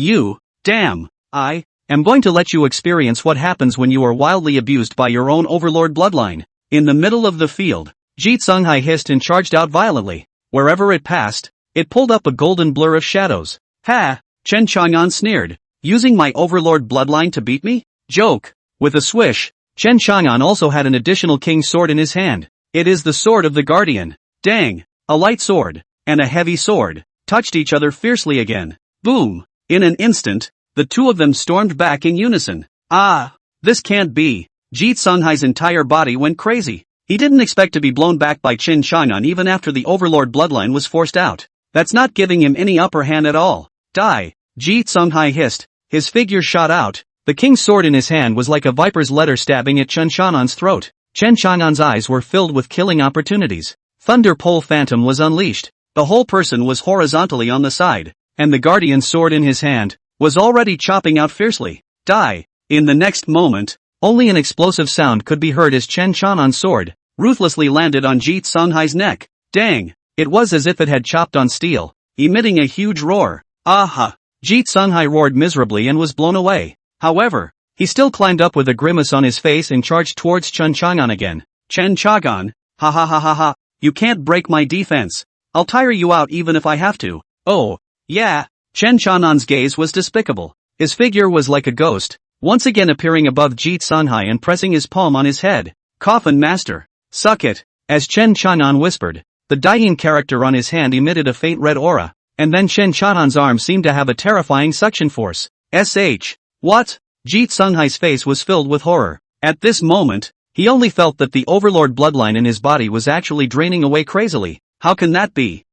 You, damn, I am going to let you experience what happens when you are wildly abused by your own overlord bloodline. In the middle of the field, Ji Tsunghai hissed and charged out violently. Wherever it passed, it pulled up a golden blur of shadows. Ha! Chen Chang'an sneered. Using my overlord bloodline to beat me? Joke. With a swish, Chen Chang'an also had an additional king's sword in his hand. It is the sword of the guardian. Dang. A light sword, and a heavy sword, touched each other fiercely again. Boom. In an instant, the two of them stormed back in unison. Ah! This can't be. Ji Tsunghai's entire body went crazy. He didn't expect to be blown back by Chen Chang'an even after the overlord bloodline was forced out. That's not giving him any upper hand at all. Die. Ji Tsunghai hissed. His figure shot out. The king's sword in his hand was like a viper's letter stabbing at Chen Chang'an's throat. Chen Chang'an's eyes were filled with killing opportunities. Thunder Pole Phantom was unleashed. The whole person was horizontally on the side, and the guardian's sword in his hand was already chopping out fiercely. Die. In the next moment, only an explosive sound could be heard as Chen Chang'an's sword ruthlessly landed on Ji Tsunghai's neck. Dang. It was as if it had chopped on steel, emitting a huge roar. Aha! Ji Tsunghai roared miserably and was blown away. However, he still climbed up with a grimace on his face and charged towards Chen Chang'an again. Chen Chang'an, ha ha ha ha ha, you can't break my defense. I'll tire you out even if I have to. Oh, yeah. Chen Chang'an's gaze was despicable. His figure was like a ghost, once again appearing above Ji Tsunghai and pressing his palm on his head. Coffin Master. Suck it. As Chen Chang'an whispered, the dying character on his hand emitted a faint red aura, and then Chen Chang'an's arm seemed to have a terrifying suction force. What? Ji Tsunghai's face was filled with horror. At this moment, he only felt that the overlord bloodline in his body was actually draining away crazily. How can that be?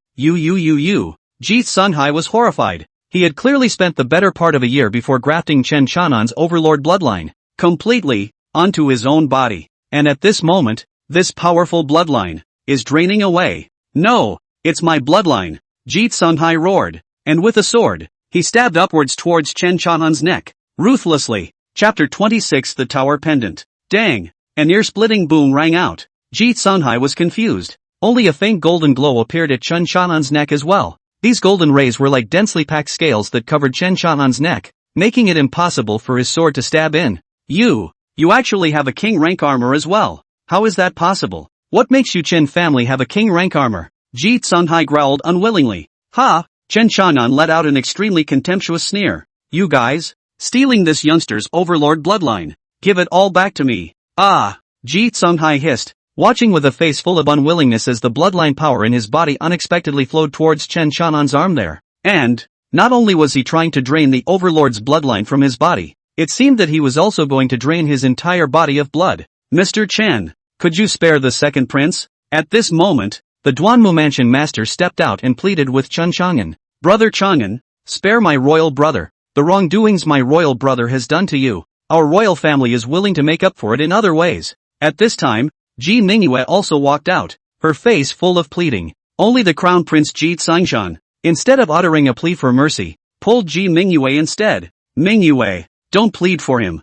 Ji Tsunghai was horrified. He had clearly spent the better part of a year before grafting Chen Chang'an's overlord bloodline completely onto his own body. And at this moment, this powerful bloodline is draining away. No, it's my bloodline. Ji Tsunghai roared, and with a sword, he stabbed upwards towards Chen Chang'an's neck, ruthlessly. Chapter 26 The Tower Pendant. Dang! An ear-splitting boom rang out. Ji Tsunghai was confused. Only a faint golden glow appeared at Chen Chang'an's neck as well. These golden rays were like densely packed scales that covered Chen Chang'an's neck, making it impossible for his sword to stab in. You actually have a king rank armor as well. How is that possible? What makes you Chen family have a king rank armor? Ji Tsunghai growled unwillingly. Ha! Chen Chang'an let out an extremely contemptuous sneer. You guys? Stealing this youngster's overlord bloodline. Give it all back to me. Ah! Ji Tsunghai hissed, watching with a face full of unwillingness as the bloodline power in his body unexpectedly flowed towards Chen Chang'an's arm there. And, not only was he trying to drain the overlord's bloodline from his body, it seemed that he was also going to drain his entire body of blood. Mr. Chen, could you spare the second prince? At this moment, the Duanmu Mansion master stepped out and pleaded with Chen Chang'an. Brother Chang'an, spare my royal brother. The wrongdoings my royal brother has done to you, our royal family is willing to make up for it in other ways. At this time, Ji Mingyue also walked out, her face full of pleading. Only the crown prince Ji Tsingshan, instead of uttering a plea for mercy, pulled Ji Mingyue instead. Mingyue, don't plead for him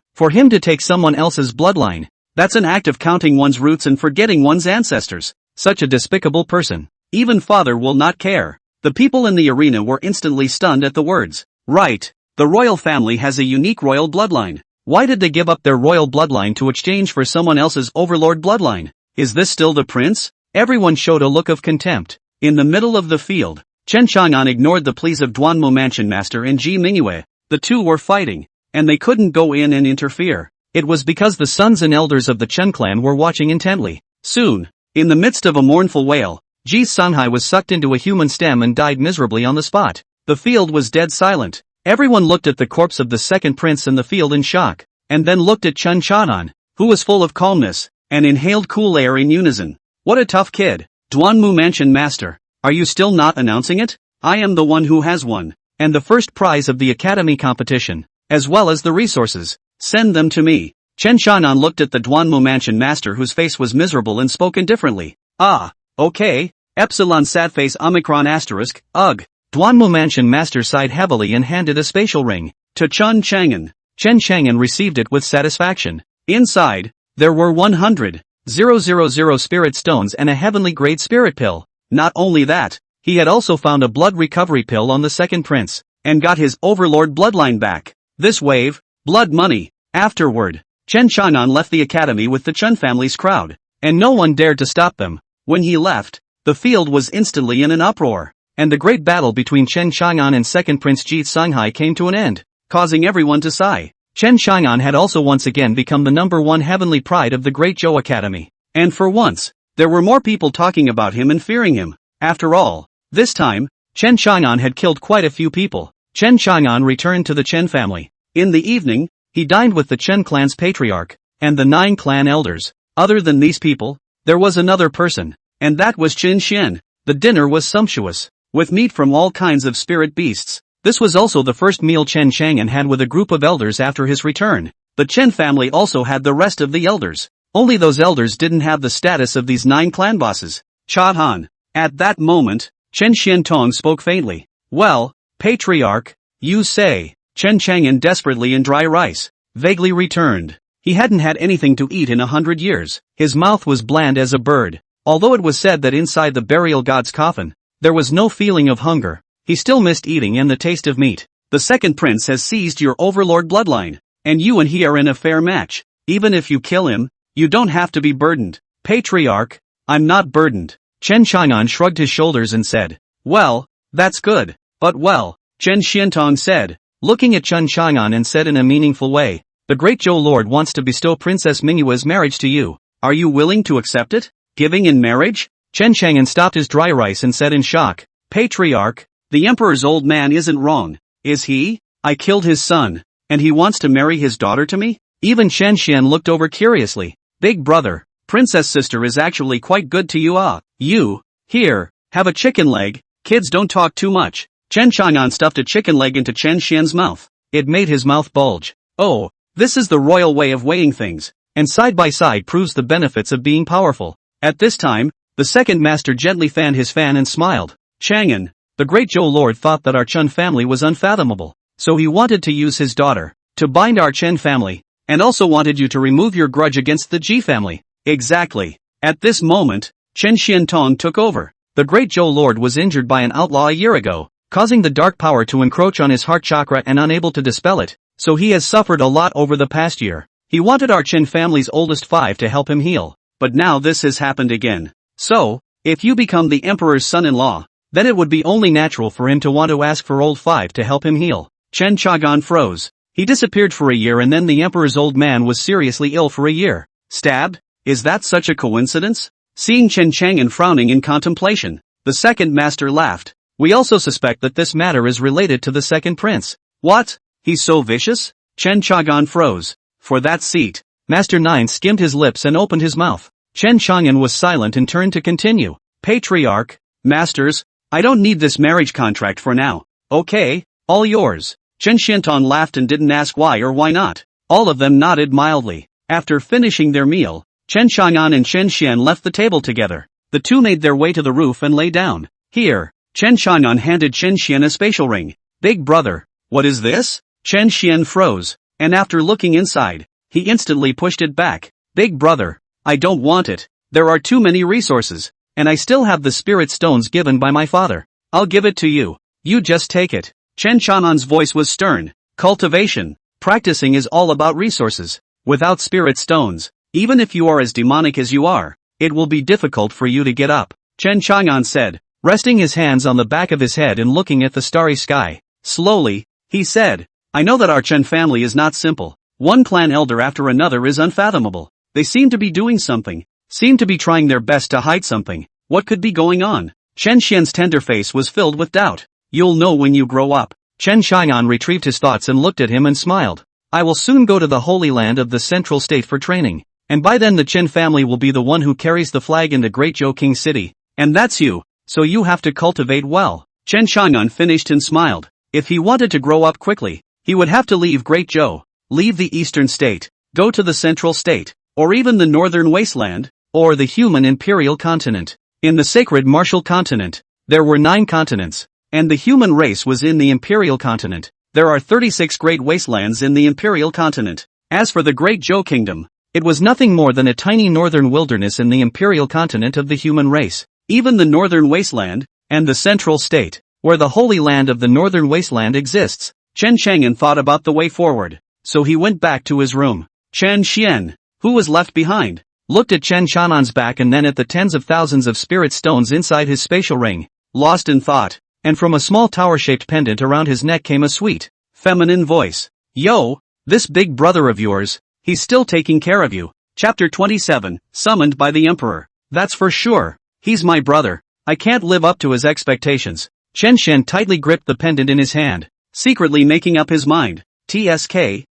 to take someone else's bloodline. That's an act of counting one's roots and forgetting one's ancestors. Such a despicable person. Even father will not care. The people in the arena were instantly stunned at the words. Right. The royal family has a unique royal bloodline. Why did they give up their royal bloodline to exchange for someone else's overlord bloodline? Is this still the prince? Everyone showed a look of contempt. In the middle of the field, Chen Chang'an ignored the pleas of Duanmu Mansion Master and Ji Mingyue. The two were fighting, and they couldn't go in and interfere. It was because the sons and elders of the Chen clan were watching intently. Soon, in the midst of a mournful wail, Ji Tsunghai was sucked into a human stem and died miserably on the spot. The field was dead silent. Everyone looked at the corpse of the second prince in the field in shock, and then looked at Chen Chang'an, who was full of calmness, and inhaled cool air in unison. What a tough kid. Duanmu Mansion Master, are you still not announcing it? I am the one who has won, and the first prize of the academy competition, as well as the resources. Send them to me. Chen Chang'an looked at the Duanmu Mansion Master whose face was miserable and spoke indifferently. Ah, okay. Epsilon Sadface Omicron asterisk, ugh. Duanmu Mansion Master sighed heavily and handed a spatial ring to Chen Chang'an. Chen Chang'an received it with satisfaction. Inside, there were 100,000 spirit stones and a heavenly grade spirit pill. Not only that, he had also found a blood recovery pill on the second prince. and got his overlord bloodline back. This wave, blood money. Afterward, Chen Chang'an left the academy with the Chen family's crowd, and no one dared to stop them. When he left, the field was instantly in an uproar, and the great battle between Chen Chang'an and second Prince Ji Songhai came to an end, causing everyone to sigh. Chen Chang'an had also once again become the #1 heavenly pride of the Great Zhou Academy, and for once, there were more people talking about him and fearing him. After all, this time, Chen Chang'an had killed quite a few people. Chen Chang'an returned to the Chen family. In the evening, he dined with the Chen clan's patriarch, and the 9 clan elders. Other than these people, there was another person, and that was Qin Xian. The dinner was sumptuous, with meat from all kinds of spirit beasts. This was also the first meal Chen Chang'an had with a group of elders after his return. The Chen family also had the rest of the elders. Only those elders didn't have the status of these 9 clan bosses. Cha Han. At that moment, Chen Xiantong spoke faintly. Well, patriarch, you say. Chen Chang'an desperately in dry rice, vaguely returned. He hadn't had anything to eat in 100 years. His mouth was bland as a bird. Although it was said that inside the burial god's coffin, there was no feeling of hunger, he still missed eating and the taste of meat. The second prince has seized your overlord bloodline, and you and he are in a fair match. Even if you kill him, you don't have to be burdened. Patriarch, I'm not burdened. Chen Chang'an shrugged his shoulders and said, well, that's good. But well, Chen Xiantong said, looking at Chen Chang'an and said in a meaningful way, the great Zhou Lord wants to bestow Princess Mingyue's marriage to you. Are you willing to accept it? Giving in marriage? Chen Chang'an stopped his dry rice and said in shock, Patriarch, the emperor's old man isn't wrong, is he? I killed his son, and he wants to marry his daughter to me? Even Chen Xian looked over curiously. Big brother, princess sister is actually quite good to you. Here, have a chicken leg, kids don't talk too much. Chen Chang'an stuffed a chicken leg into Chen Xian's mouth. It made his mouth bulge. Oh, this is the royal way of weighing things, and side by side proves the benefits of being powerful. At this time, the second master gently fanned his fan and smiled. Chang'an, the great Zhou Lord thought that our Chen family was unfathomable, so he wanted to use his daughter to bind our Chen family, and also wanted you to remove your grudge against the Ji family. Exactly. At this moment, Chen Xiantong took over. The great Zhou Lord was injured by an outlaw a year ago, causing the dark power to encroach on his heart chakra and unable to dispel it, so he has suffered a lot over the past year. He wanted our Chen family's oldest 5 to help him heal, but now this has happened again. So, if you become the emperor's son-in-law, then it would be only natural for him to want to ask for old 5 to help him heal. Chen Chang'an froze. He disappeared for a year and then the emperor's old man was seriously ill for a year. Stabbed? Is that such a coincidence? Seeing Chen Chang'an frowning in contemplation, the second master laughed. We also suspect that this matter is related to the second prince. What? He's so vicious? Chen Chang'an froze. For that seat. Master 9 skimmed his lips and opened his mouth. Chen Chang'an was silent and turned to continue. Patriarch, masters, I don't need this marriage contract for now. Okay, all yours. Chen Xiantong laughed and didn't ask why or why not. All of them nodded mildly. After finishing their meal, Chen Chang'an and Chen Xian left the table together. The two made their way to the roof and lay down. Here, Chen Chang'an handed Chen Xian a spatial ring. Big brother, what is this? Chen Xian froze, and after looking inside, he instantly pushed it back. Big brother, I don't want it. There are too many resources, and I still have the spirit stones given by my father. I'll give it to you. You just take it. Chen Chang'an's voice was stern. Cultivation. Practicing is all about resources. Without spirit stones, even if you are as demonic as you are, it will be difficult for you to get up. Chen Chang'an said, resting his hands on the back of his head and looking at the starry sky. Slowly, he said, I know that our Chen family is not simple. One clan elder after another is unfathomable. They seem to be doing something. Seem to be trying their best to hide something. What could be going on? Chen Xian's tender face was filled with doubt. You'll know when you grow up. Chen Chang'an retrieved his thoughts and looked at him and smiled. I will soon go to the Holy Land of the Central State for training, and by then the Chen family will be the one who carries the flag in the Great Zhou King City. And that's you, so you have to cultivate well. Chen Chang'an finished and smiled. If he wanted to grow up quickly, he would have to leave Great Zhou, leave the Eastern State, go to the Central State, or even the Northern Wasteland, or the human imperial continent. In the sacred martial continent, there were 9 continents, and the human race was in the imperial continent. There are 36 great wastelands in the imperial continent. As for the Great Zhou Kingdom, it was nothing more than a tiny northern wilderness in the imperial continent of the human race. Even the Northern Wasteland, and the Central State, where the Holy Land of the Northern Wasteland exists. Chen Chang'an thought about the way forward, so he went back to his room. Chen Xian, who was left behind, looked at Chen Chanan's back and then at the tens of thousands of spirit stones inside his spatial ring, lost in thought, and from a small tower-shaped pendant around his neck came a sweet, feminine voice. Yo, this big brother of yours, he's still taking care of you. Chapter 27, Summoned by the Emperor. That's for sure, he's my brother, I can't live up to his expectations. Chen Shen tightly gripped the pendant in his hand, secretly making up his mind. TSK,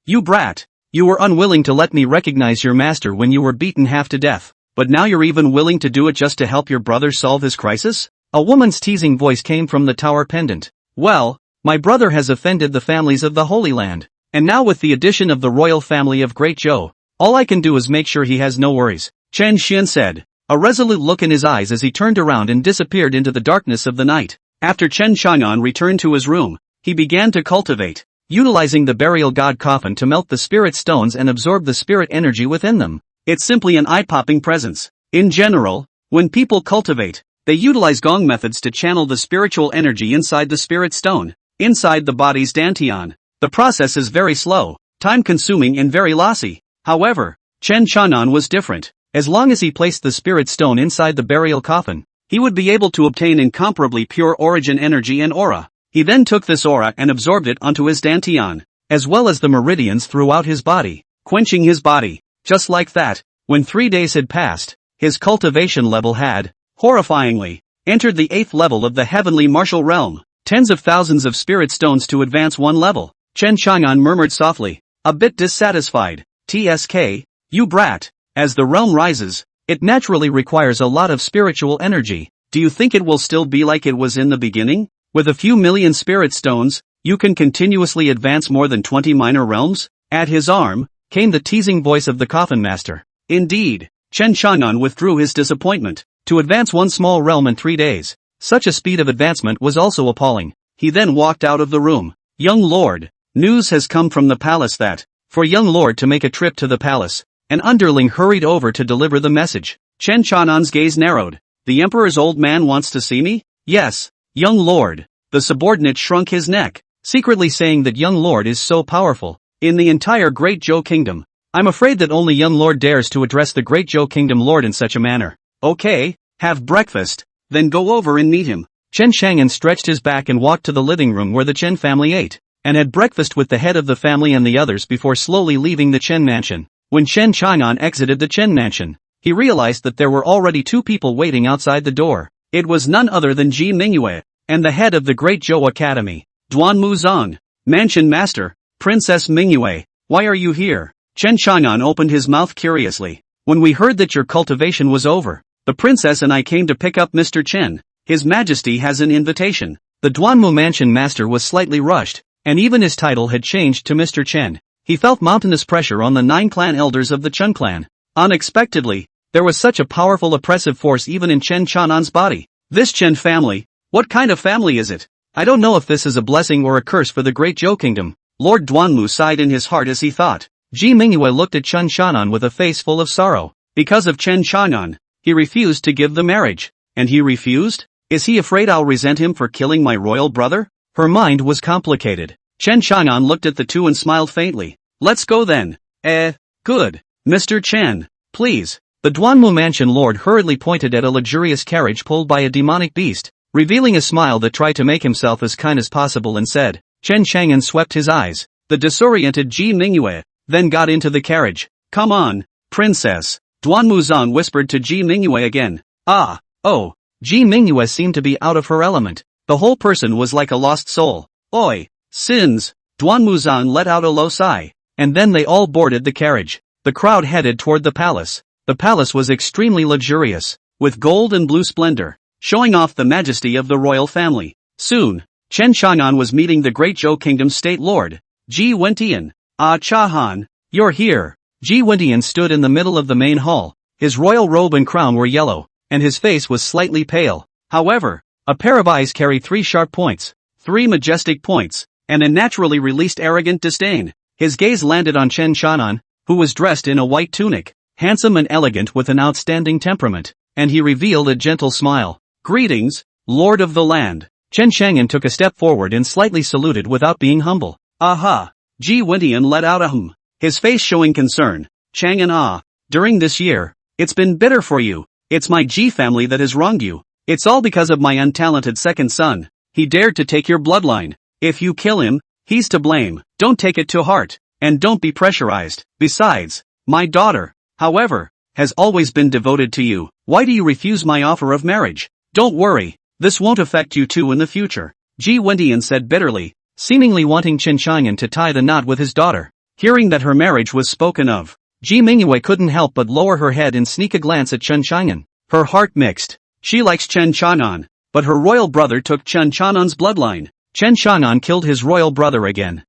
you brat, you were unwilling to let me recognize your master when you were beaten half to death, but now you're even willing to do it just to help your brother solve his crisis? A woman's teasing voice came from the tower pendant. Well, my brother has offended the families of the Holy Land, and now with the addition of the royal family of Great Zhou, all I can do is make sure he has no worries, Chen Xian said, a resolute look in his eyes as he turned around and disappeared into the darkness of the night. After Chen Chang'an returned to his room, he began to cultivate, utilizing the burial god Coffin to melt the spirit stones and absorb the spirit energy within them. It's simply an eye-popping presence. In general, when people cultivate, they utilize gong methods to channel the spiritual energy inside the spirit stone, inside the body's dantian. The process is very slow, time-consuming and very lossy. However, Chen Chang'an was different. As long as he placed the spirit stone inside the burial coffin, he would be able to obtain incomparably pure origin energy and aura. He then took this aura and absorbed it onto his dantian, as well as the meridians throughout his body, quenching his body. Just like that, when 3 days had passed, his cultivation level had, horrifyingly, entered the 8th level of the heavenly martial realm. Tens of thousands of spirit stones to advance 1 level. Chen Chang'an murmured softly, a bit dissatisfied. TSK, you brat. As the realm rises, it naturally requires a lot of spiritual energy. Do you think it will still be like it was in the beginning? With a few million spirit stones, you can continuously advance more than 20 minor realms? At his arm, came the teasing voice of the Coffin Master. Indeed, Chen Chang'an withdrew his disappointment. To advance 1 small realm in 3 days, such a speed of advancement was also appalling. He then walked out of the room. Young Lord, news has come from the palace that, for young Lord to make a trip to the palace, an underling hurried over to deliver the message. Chen Chang'an's gaze narrowed. The Emperor's old man wants to see me? Yes, young Lord. The subordinate shrunk his neck, secretly saying that young Lord is so powerful. In the entire Great Zhou Kingdom, I'm afraid that only young Lord dares to address the Great Zhou Kingdom Lord in such a manner. Okay, have breakfast, then go over and meet him. Chen Chang'an stretched his back and walked to the living room where the Chen family ate, and had breakfast with the head of the family and the others before slowly leaving the Chen mansion. When Chen Chang'an exited the Chen mansion, he realized that there were already 2 people waiting outside the door. It was none other than Ji Mingyue, and the head of the Great Zhou Academy. Duanmu Zong, Mansion Master, Princess Mingyue, why are you here? Chen Chang'an opened his mouth curiously. When we heard that your cultivation was over, the princess and I came to pick up Mr. Chen. His Majesty has an invitation. The Duanmu Mansion Master was slightly rushed, and even his title had changed to Mr. Chen. He felt mountainous pressure on the 9 clan elders of the Chen clan. Unexpectedly, there was such a powerful oppressive force even in Chen Chang'an's body. This Chen family, what kind of family is it? I don't know if this is a blessing or a curse for the Great Zhou Kingdom. Lord Duanmu sighed in his heart as he thought. Ji Mingyue looked at Chen Chang'an with a face full of sorrow. Because of Chen Chang'an, he refused to give the marriage. And he refused? Is he afraid I'll resent him for killing my royal brother? Her mind was complicated. Chen Chang'an looked at the 2 and smiled faintly. Let's go then. Good. Mr. Chen, please. The Duanmu Mansion Lord hurriedly pointed at a luxurious carriage pulled by a demonic beast, revealing a smile that tried to make himself as kind as possible and said. Chen Chang'an swept his eyes. The disoriented Ji Mingyue then got into the carriage. Come on, princess. Duanmu Zong whispered to Ji Mingyue again. Oh. Ji Mingyue seemed to be out of her element. The whole person was like a lost soul. Oi, sins. Duanmu Zong let out a low sigh. And then they all boarded the carriage. The crowd headed toward the palace. The palace was extremely luxurious, with gold and blue splendor, showing off the majesty of the royal family. Soon, Chen Chang'an was meeting the Great Zhou Kingdom State Lord, Ji Wentian. Ah Chahan, you're here. Ji Wentian stood in the middle of the main hall. His royal robe and crown were yellow, and his face was slightly pale. However, a pair of eyes carried 3 sharp points, 3 majestic points, and a naturally released arrogant disdain. His gaze landed on Chen Chang'an, who was dressed in a white tunic, handsome and elegant with an outstanding temperament, and he revealed a gentle smile. Greetings, Lord of the land. Chen Chang'an took a step forward and slightly saluted without being humble. Aha! Ji Wentian let out a hum, his face showing concern. Chang'an during this year, it's been bitter for you. It's my Ji family that has wronged you. It's all because of my untalented second son. He dared to take your bloodline. If you kill him, he's to blame. Don't take it to heart. And don't be pressurized. Besides, my daughter, however, has always been devoted to you. Why do you refuse my offer of marriage? Don't worry, this won't affect you too in the future, Ji Wentian said bitterly, seemingly wanting Chen Chang'an to tie the knot with his daughter. Hearing that her marriage was spoken of, Ji Mingyue couldn't help but lower her head and sneak a glance at Chen Chang'an. Her heart mixed. She likes Chen Chang'an, but her royal brother took Chen Chang'an's bloodline. Chen Chang'an killed his royal brother again.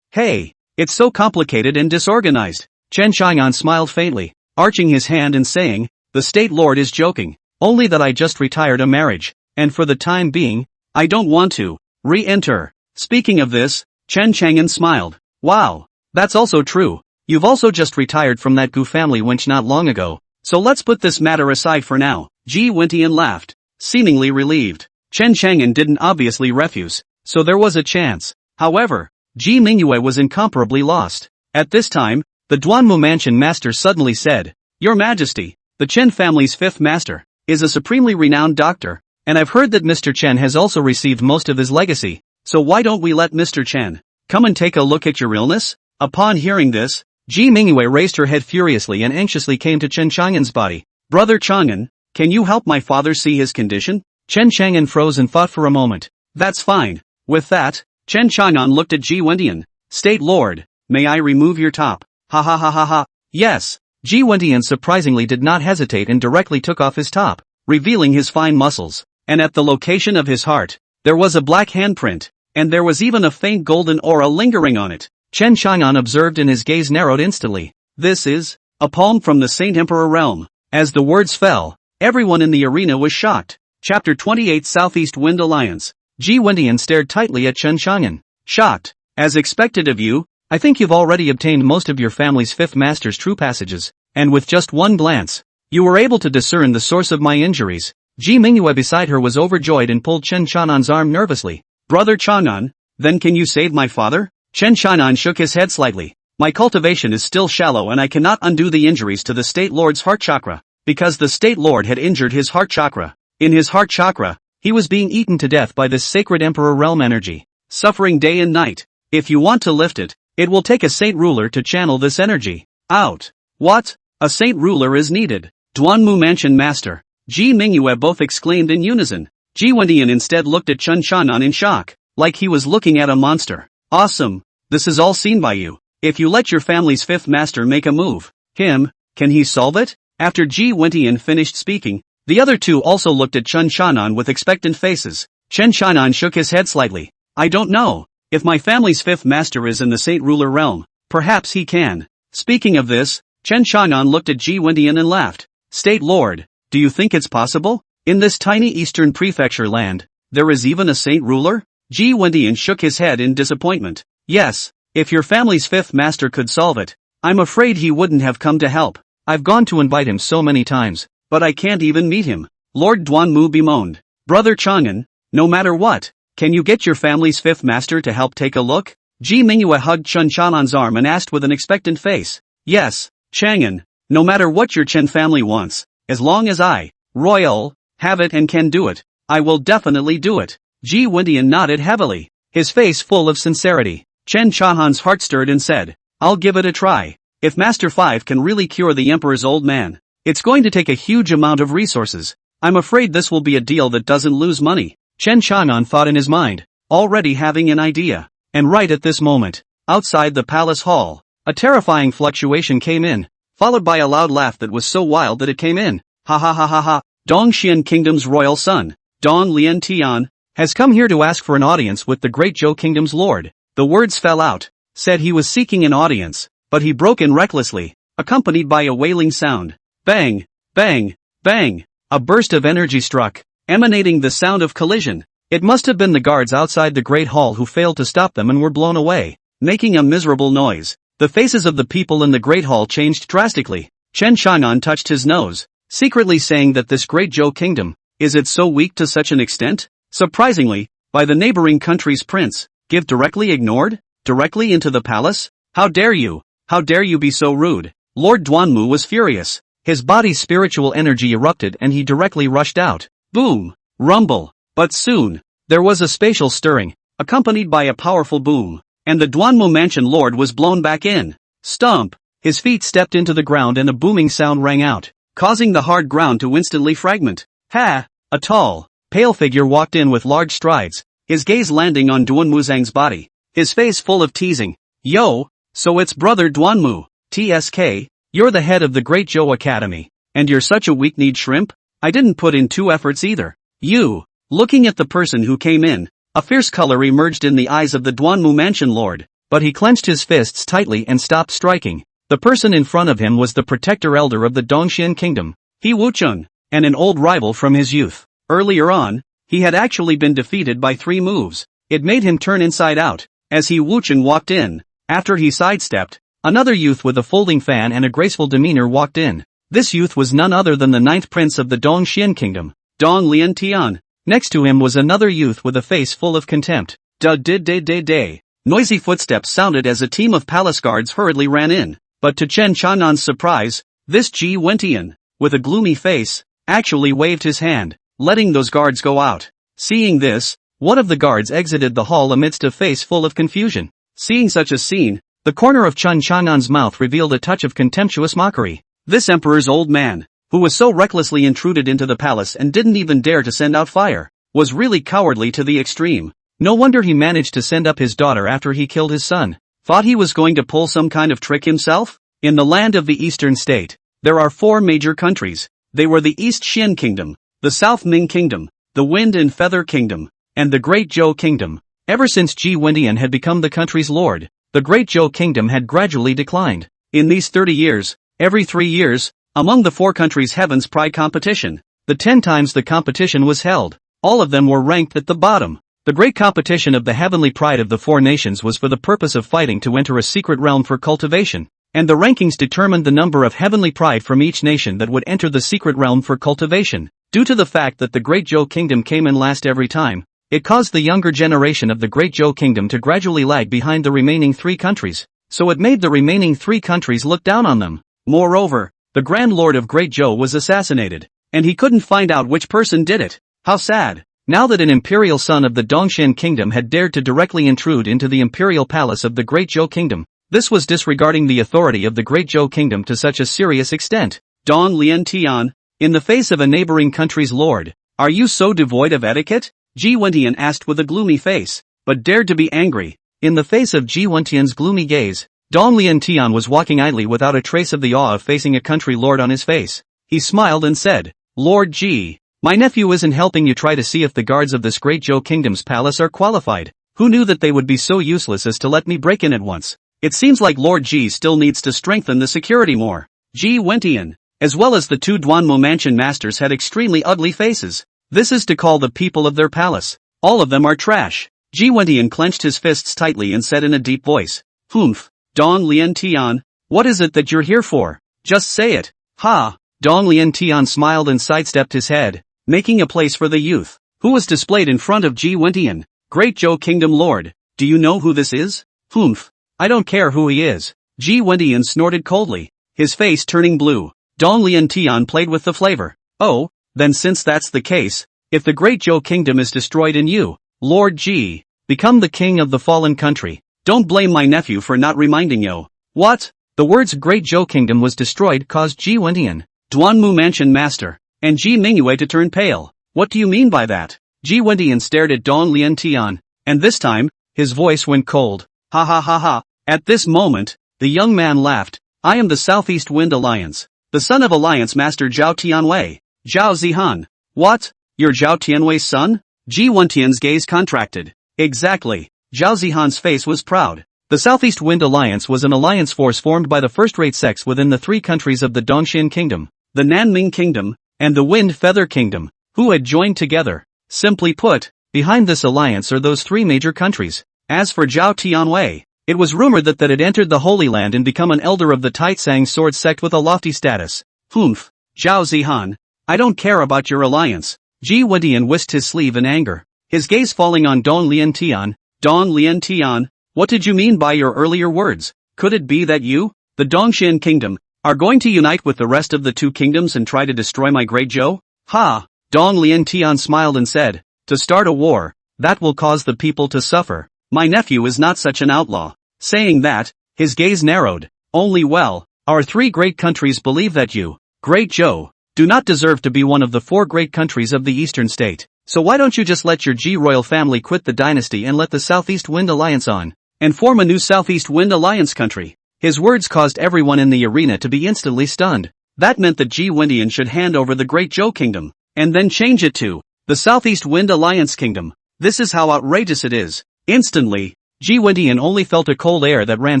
Hey, it's so complicated and disorganized. Chen Chang'an smiled faintly, arching his hand and saying, the state lord is joking, only that I just retired a marriage, and for the time being, I don't want to re-enter. Speaking of this, Chen Chang'an smiled. Wow, that's also true. You've also just retired from that Gu family wench not long ago, so let's put this matter aside for now. Ji Wentian laughed, seemingly relieved. Chen Chang'an didn't obviously refuse, so there was a chance. However, Ji Mingyue was incomparably lost. At this time, the Duanmu Mansion master suddenly said, Your Majesty, the Chen family's fifth master, is a supremely renowned doctor, and I've heard that Mr. Chen has also received most of his legacy, so why don't we let Mr. Chen come and take a look at your illness? Upon hearing this, Ji Mingyue raised her head furiously and anxiously came to Chen Chang'an's body. Brother Chang'an, can you help my father see his condition? Chen Chang'an froze and thought for a moment. That's fine. With that, Chen Chang'an looked at Ji Wentian. State Lord, may I remove your top? Ha ha ha ha ha. Yes. Ji Wentian surprisingly did not hesitate and directly took off his top, revealing his fine muscles. And at the location of his heart, there was a black handprint, and there was even a faint golden aura lingering on it. Chen Chang'an observed and his gaze narrowed instantly. This is a palm from the Saint Emperor realm. As the words fell, everyone in the arena was shocked. Chapter 28 Southeast Wind Alliance. Ji Wentian stared tightly at Chen Chang'an. Shocked. As expected of you, I think you've already obtained most of your family's fifth master's true passages, and with just one glance, you were able to discern the source of my injuries. Ji Mingyue beside her was overjoyed and pulled Chen Chang'an's arm nervously. Brother Chang'an, then can you save my father? Chen Chang'an shook his head slightly. My cultivation is still shallow and I cannot undo the injuries to the State Lord's heart chakra, because the State Lord had injured his heart chakra. In his heart chakra, he was being eaten to death by this sacred Emperor realm energy, suffering day and night. If you want to lift it, it will take a saint ruler to channel this energy out. What? A saint ruler is needed. Duanmu Mansion Master, Ji Mingyue both exclaimed in unison. Ji Wentian instead looked at Chen Chang'an in shock, like he was looking at a monster. Awesome. This is all seen by you. If you let your family's fifth master make a move, can he solve it? After Ji Wentian finished speaking, the other two also looked at Chen Chang'an with expectant faces. Chen Chang'an shook his head slightly. I don't know. If my family's fifth master is in the Saint Ruler realm, perhaps he can. Speaking of this, Chen Chang'an looked at Ji Wentian and laughed. State Lord, do you think it's possible? In this tiny eastern prefecture land, there is even a saint ruler? Ji Wentian shook his head in disappointment. Yes, if your family's fifth master could solve it, I'm afraid he wouldn't have come to help. I've gone to invite him so many times, but I can't even meet him. Lord Duanmu bemoaned. Brother Chang'an, no matter what, can you get your family's fifth master to help take a look? Ji Mingyue hugged Chen Chang'an's arm and asked with an expectant face. Yes, Chang'an, no matter what your Chen family wants, as long as I, royal, have it and can do it, I will definitely do it. Ji Wentian nodded heavily, his face full of sincerity. Chen Chang'an's heart stirred and said, I'll give it a try. If Master 5 can really cure the Emperor's old man, it's going to take a huge amount of resources. I'm afraid this will be a deal that doesn't lose money. Chen Chang'an thought in his mind, already having an idea. And right at this moment, outside the palace hall, a terrifying fluctuation came in, followed by a loud laugh that was so wild that it came in. Ha ha ha ha ha. Dongxian Kingdom's royal son, Dong Lian Tian, has come here to ask for an audience with the great Zhou Kingdom's lord. The words fell out, said he was seeking an audience, but he broke in recklessly, accompanied by a wailing sound. Bang, bang, bang. A burst of energy struck, emanating the sound of collision. It must have been the guards outside the great hall who failed to stop them and were blown away, making a miserable noise. The faces of the people in the great hall changed drastically. Chen Chang'an touched his nose, secretly saying that this great Zhou Kingdom Is it so weak to such an extent? Surprisingly, by the neighboring country's prince, give directly ignored? Directly into the palace? How dare you? How dare you be so rude? Lord Duanmu was furious. His body's spiritual energy erupted and he directly rushed out. Boom! Rumble! But soon, there was a spatial stirring, accompanied by a powerful boom, and the Duanmu mansion lord was blown back in. Stomp! His feet stepped into the ground and a booming sound rang out, causing the hard ground to instantly fragment. Ha! A tall, pale figure walked in with large strides, his gaze landing on Duanmu Zhang's body, his face full of teasing. Yo! So it's brother Duanmu, TSK, you're the head of the Great Zhou Academy, and you're such a weak-kneed shrimp? I didn't put in 2 efforts either. You! Looking at the person who came in, a fierce color emerged in the eyes of the Duanmu mansion lord, but he clenched his fists tightly and stopped striking. The person in front of him was the protector elder of the Dongxian kingdom, He Wuchun, and an old rival from his youth. Earlier on, he had actually been defeated by 3 moves. It made him turn inside out, as He Wuchun walked in. After he sidestepped, another youth with a folding fan and a graceful demeanor walked in. This youth was none other than the 9th prince of the Dongxian kingdom, Dong Lian Tian. Next to him was another youth with a face full of contempt. Da-day-day-day-day. Noisy footsteps sounded as a team of palace guards hurriedly ran in, but to Chen Chanan's surprise, this Ji Wentian, with a gloomy face, actually waved his hand, letting those guards go out. Seeing this, one of the guards exited the hall amidst a face full of confusion. Seeing such a scene, the corner of Chen Chanan's mouth revealed a touch of contemptuous mockery. This emperor's old man, who was so recklessly intruded into the palace and didn't even dare to send out fire, was really cowardly to the extreme. No wonder he managed to send up his daughter after he killed his son. Thought he was going to pull some kind of trick himself? In the land of the Eastern State, there are 4 major countries. They were the East Xian Kingdom, the South Ming Kingdom, the Wind and Feather Kingdom, and the Great Zhou Kingdom. Ever since Ji Wentian had become the country's lord, the Great Zhou Kingdom had gradually declined. In these 30 years, every 3 years, among the 4 countries' Heaven's Pride competition, the 10 times the competition was held, all of them were ranked at the bottom. The great competition of the Heavenly Pride of the 4 nations was for the purpose of fighting to enter a secret realm for cultivation, and the rankings determined the number of Heavenly Pride from each nation that would enter the secret realm for cultivation. Due to the fact that the Great Zhou Kingdom came in last every time, it caused the younger generation of the Great Zhou Kingdom to gradually lag behind the remaining 3 countries, so it made the remaining 3 countries look down on them. Moreover, the Grand Lord of Great Zhou was assassinated, and he couldn't find out which person did it. How sad. Now that an imperial son of the Dongxian Kingdom had dared to directly intrude into the imperial palace of the Great Zhou Kingdom, this was disregarding the authority of the Great Zhou Kingdom to such a serious extent. Dong Lian Tian, in the face of a neighboring country's lord, are you so devoid of etiquette? Ji Wentian asked with a gloomy face, but dared to be angry. In the face of Ji Wentian's gloomy gaze, Dong Lian Tian was walking idly without a trace of the awe of facing a country lord on his face. He smiled and said, Lord Ji, my nephew isn't helping you try to see if the guards of this Great Zhou Kingdom's palace are qualified. Who knew that they would be so useless as to let me break in at once? It seems like Lord Ji still needs to strengthen the security more. Ji Wentian, as well as the 2 Duanmu mansion masters, had extremely ugly faces. This is to call the people of their palace. All of them are trash. Ji Wentian clenched his fists tightly and said in a deep voice, Humph, Dong Lian Tian, what is it that you're here for? Just say it. Ha! Dong Lian Tian smiled and sidestepped his head, making a place for the youth, who was displayed in front of Ji Wentian. Great Zhou Kingdom Lord, do you know who this is? Humph, I don't care who he is. Ji Wentian snorted coldly, his face turning blue. Dong Lian Tian played with the flavor. Oh, then since that's the case, if the Great Zhou Kingdom is destroyed and you, Lord Ji, become the king of the fallen country, don't blame my nephew for not reminding you. What? The words Great Zhou Kingdom was destroyed caused Ji Wentian, Duanmu Mansion Master, and Ji Mingyue to turn pale. What do you mean by that? Ji Wentian stared at Dong Lian Tian, and this time, his voice went cold. Ha ha ha ha. At this moment, the young man laughed. I am the Southeast Wind Alliance, the son of Alliance Master Zhao Tianwei. Zhao Zihan. What? You're Zhao Tianwei's son? Ji Wentian's gaze contracted. Exactly. Zhao Zihan's face was proud. The Southeast Wind Alliance was an alliance force formed by the first-rate sects within the 3 countries of the Dongxian Kingdom, the Nanming Kingdom, and the Wind Feather Kingdom, who had joined together. Simply put, behind this alliance are those 3 major countries. As for Zhao Tianwei, it was rumored that had entered the Holy Land and become an elder of the Taitsang sword sect with a lofty status. Humph. Zhao Zihan, I don't care about your alliance. Ji Wendian whisked his sleeve in anger, his gaze falling on Dong Lian Tian. Dong Lian Tian, what did you mean by your earlier words? Could it be that you, the Dongxian kingdom, are going to unite with the rest of the two kingdoms and try to destroy my great Zhou? Ha! Dong Lian Tian smiled and said, to start a war, that will cause the people to suffer. My nephew is not such an outlaw. Saying that, his gaze narrowed. Only well, our three great countries believe that you, Great Zhou, do not deserve to be one of the four great countries of the eastern state. So why don't you just let your Ji royal family quit the dynasty and let the Southeast Wind Alliance on, and form a new Southeast Wind Alliance country? His words caused everyone in the arena to be instantly stunned. That meant that Ji Wendian should hand over the Great Zhou Kingdom, and then change it to the Southeast Wind Alliance Kingdom. This is how outrageous it is. Instantly, Ji Wendian only felt a cold air that ran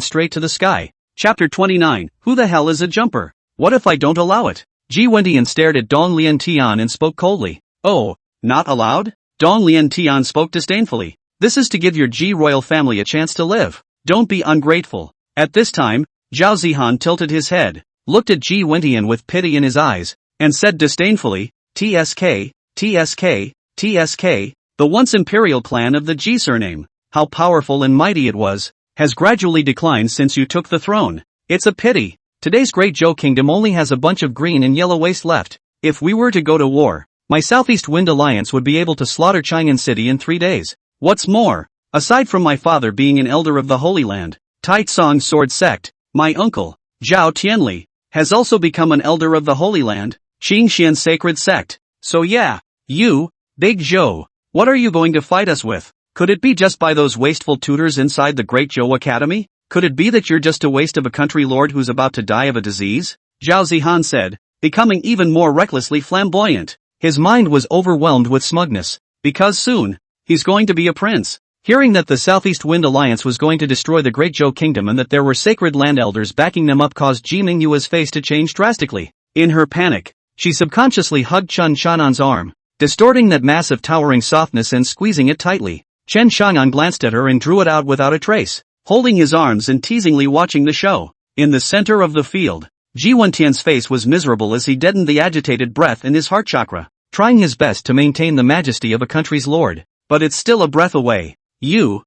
straight to the sky. Chapter 29, Who the hell is a jumper? What if I don't allow it? Ji Wendian stared at Dong Lian Tian and spoke coldly. Oh, not allowed? Dong Lian Tian spoke disdainfully. This is to give your Ji royal family a chance to live. Don't be ungrateful. At this time, Zhao Zihan tilted his head, looked at Ji Wendian with pity in his eyes, and said disdainfully, TSK, TSK, TSK, the once imperial clan of the Ji surname, how powerful and mighty it was, has gradually declined since you took the throne. It's a pity. Today's Great Zhou Kingdom only has a bunch of green and yellow waste left. If we were to go to war, my Southeast Wind Alliance would be able to slaughter Chang'an City in 3 days. What's more, aside from my father being an elder of the Holy Land, Tai Tsong's sword sect, my uncle, Zhao Tianli, has also become an elder of the Holy Land, Qingxian's sacred sect. So yeah, you, Big Zhou, what are you going to fight us with? Could it be just by those wasteful tutors inside the Great Zhou Academy? Could it be that you're just a waste of a country lord who's about to die of a disease? Zhao Zihan said, becoming even more recklessly flamboyant. His mind was overwhelmed with smugness, because soon, he's going to be a prince. Hearing that the Southeast Wind Alliance was going to destroy the Great Zhou Kingdom and that there were sacred land elders backing them up caused Ji Mingyue's face to change drastically. In her panic, she subconsciously hugged Chen Shanan's arm, distorting that massive towering softness and squeezing it tightly. Chen Shan'an glanced at her and drew it out without a trace, holding his arms and teasingly watching the show. In the center of the field, Ji Wendian's face was miserable as he deadened the agitated breath in his heart chakra, trying his best to maintain the majesty of a country's lord. But it's still a breath away. You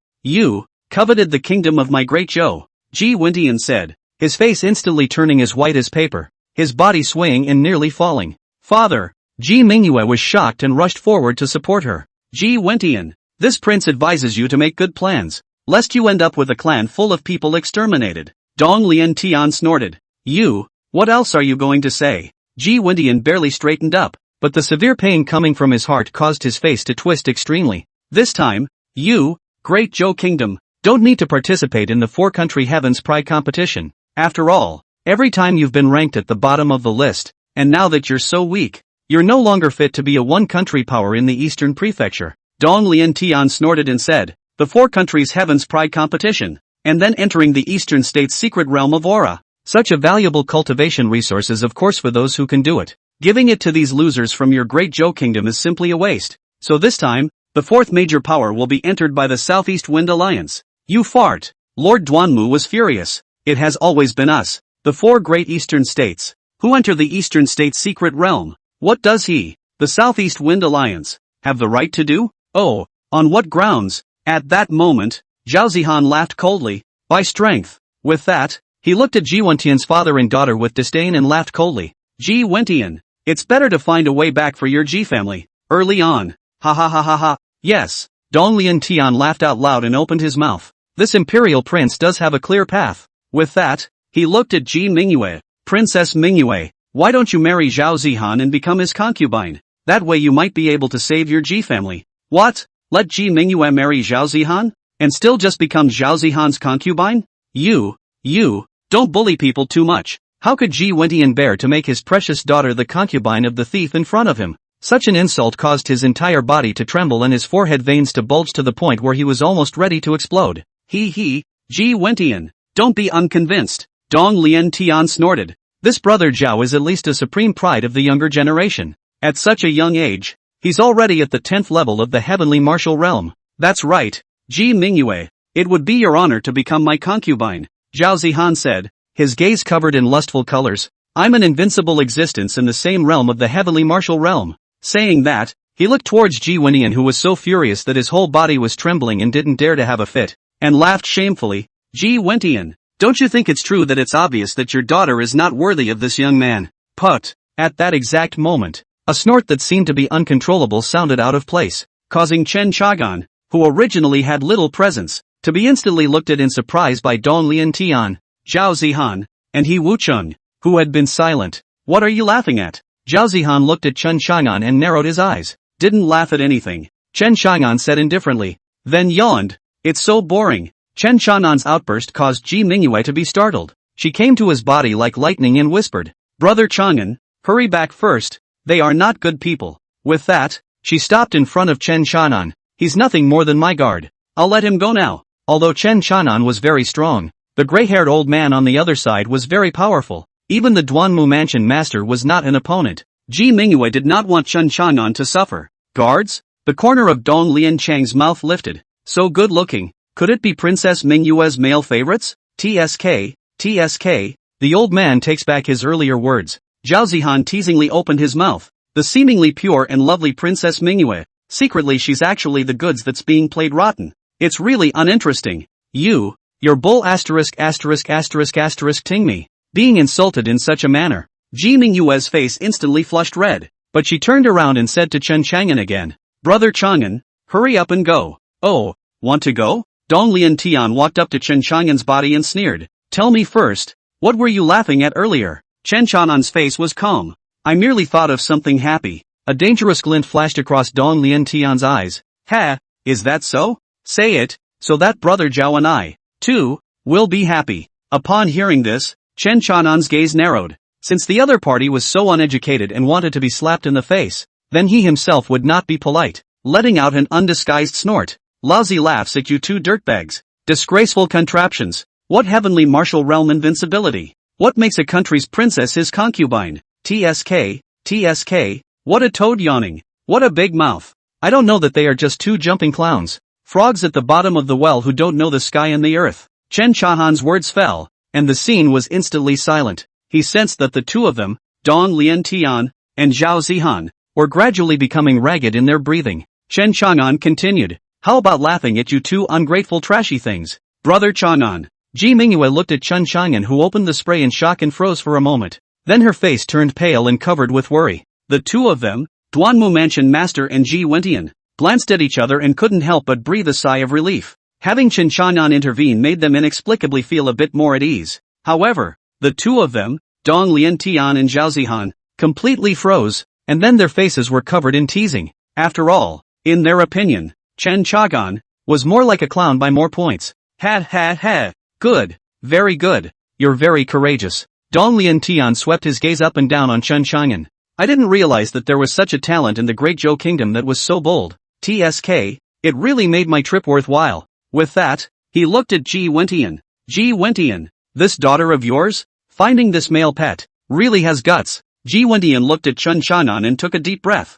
coveted the kingdom of my Great Zhou, Ji Wendian said, his face instantly turning as white as paper, his body swaying and nearly falling. Father! Ji Mingyue was shocked and rushed forward to support her. Ji Wendian, this prince advises you to make good plans, lest you end up with a clan full of people exterminated. Dong Lian Tian snorted. What else are you going to say? Ji Wendian barely straightened up, but the severe pain coming from his heart caused his face to twist extremely. This time, you, Great Zhou Kingdom, don't need to participate in the four-country Heavens Pride competition. After all, every time you've been ranked at the bottom of the list, and now that you're so weak, you're no longer fit to be a one-country power in the Eastern Prefecture. Dong Lian Tian snorted and said, the four countries Heavens Pride competition, and then entering the Eastern State's secret realm of Aura. Such a valuable cultivation resource is of course for those who can do it. Giving it to these losers from your Great Zhou Kingdom is simply a waste. So this time, the fourth major power will be entered by the Southeast Wind Alliance. You fart! Lord Duanmu was furious. It has always been us, the four great Eastern States, who enter the Eastern State's secret realm. What does he, the Southeast Wind Alliance, have the right to do? Oh, on what grounds? At that moment, Zhao Zihan laughed coldly. By strength. With that, he looked at Ji Wendian's father and daughter with disdain and laughed coldly. Ji Wendian, it's better to find a way back for your Ji family, early on. Ha ha ha ha ha. Yes. Dong Lian Tian laughed out loud and opened his mouth. This imperial prince does have a clear path. With that, he looked at Ji Mingyue. Princess Mingyue, why don't you marry Zhao Zihan and become his concubine? That way you might be able to save your Ji family. What? Let Ji Mingyue marry Zhao Zihan? And still just become Zhao Zihan's concubine? You, don't bully people too much. How could Ji Wendian bear to make his precious daughter the concubine of the thief in front of him? Such an insult caused his entire body to tremble and his forehead veins to bulge to the point where he was almost ready to explode. Ji Wendian, don't be unconvinced. Dong Lian Tian snorted. This brother Zhao is at least a supreme pride of the younger generation. At such a young age, he's already at the 10th level of the heavenly martial realm. That's right, Ji Mingyue, it would be your honor to become my concubine, Zhao Zihan said, his gaze covered in lustful colors. I'm an invincible existence in the same realm of the heavenly martial realm. Saying that, He looked towards Ji Wentian, who was so furious that his whole body was trembling and didn't dare to have a fit, and laughed shamefully. Ji Wentian, don't you think it's true that it's obvious that your daughter is not worthy of this young man? Put. At that exact moment, a snort that seemed to be uncontrollable sounded out of place, causing Chen Chagan, who originally had little presence, to be instantly looked at in surprise by Dong Liantian, Zhao Zihan, and He Wucheng, who had been silent. What are you laughing at? Zhao Zihan looked at Chen Chang'an and narrowed his eyes. Didn't laugh at anything. Chen Chang'an said indifferently. Then yawned. It's so boring. Chen Chang'an's outburst caused Ji Mingyue to be startled. She came to his body like lightning and whispered, Brother Chang'an, hurry back first. They are not good people. With that, she stopped in front of Chen Chang'an. He's nothing more than my guard. I'll let him go now. Although Chen Chang'an was very strong, the gray-haired old man on the other side was very powerful. Even the Duanmu Mansion master was not an opponent. Ji Mingyue did not want Chen Chang'an to suffer. Guards? The corner of Dong Lianchang's mouth lifted. So good looking. Could it be Princess Mingyue's male favorites? TSK, TSK. The old man takes back his earlier words. Zhao Zihan teasingly opened his mouth. The seemingly pure and lovely Princess Mingyue. Secretly she's actually the goods that's being played rotten. It's really uninteresting. Your bull asterisk ting me. Being insulted in such a manner. Ji Mingyue's face instantly flushed red, but she turned around and said to Chen Chang'an again, Brother Chang'an, hurry up and go. Oh, want to go? Dong Liantian walked up to Chen Chang'an's body and sneered. Tell me first, what were you laughing at earlier? Chen Chang'an's face was calm. I merely thought of something happy. A dangerous glint flashed across Dong Liantian's eyes. Ha, is that so? Say it, so that Brother Zhao and I, too, will be happy. Upon hearing this, Chen Chang'an's gaze narrowed. Since the other party was so uneducated and wanted to be slapped in the face, then he himself would not be polite, letting out an undisguised snort. Lousy laughs at you two dirtbags. Disgraceful contraptions. What heavenly martial realm invincibility? What makes a country's princess his concubine? TSK, TSK, what a toad yawning. What a big mouth. I don't know that they are just two jumping clowns. Frogs at the bottom of the well who don't know the sky and the earth. Chen Chang'an's words fell, and the scene was instantly silent. He sensed that the two of them, Dong Liantian and Zhao Zihan, were gradually becoming ragged in their breathing. Chen Chang'an continued, how about laughing at you two ungrateful trashy things? Brother Chang'an. Ji Mingyue looked at Chen Chang'an, who opened the spray in shock and froze for a moment. Then her face turned pale and covered with worry. The two of them, Duanmu Mansion Master and Ji Wentian, glanced at each other and couldn't help but breathe a sigh of relief. Having Chen Chang'an intervene made them inexplicably feel a bit more at ease. However, the two of them, Dong Liantian and Zhao Zihan, completely froze, and then their faces were covered in teasing. After all, in their opinion, Chen Chang'an was more like a clown by more points. Ha ha ha. Good. Very good. You're very courageous. Dong Liantian swept his gaze up and down on Chen Chang'an. I didn't realize that there was such a talent in the Great Zhou Kingdom that was so bold. TSK, it really made my trip worthwhile. With that, he looked at Ji Wentian. Ji Wentian, this daughter of yours? Finding this male pet, really has guts. Ji Wentian looked at Chen Chang'an and took a deep breath.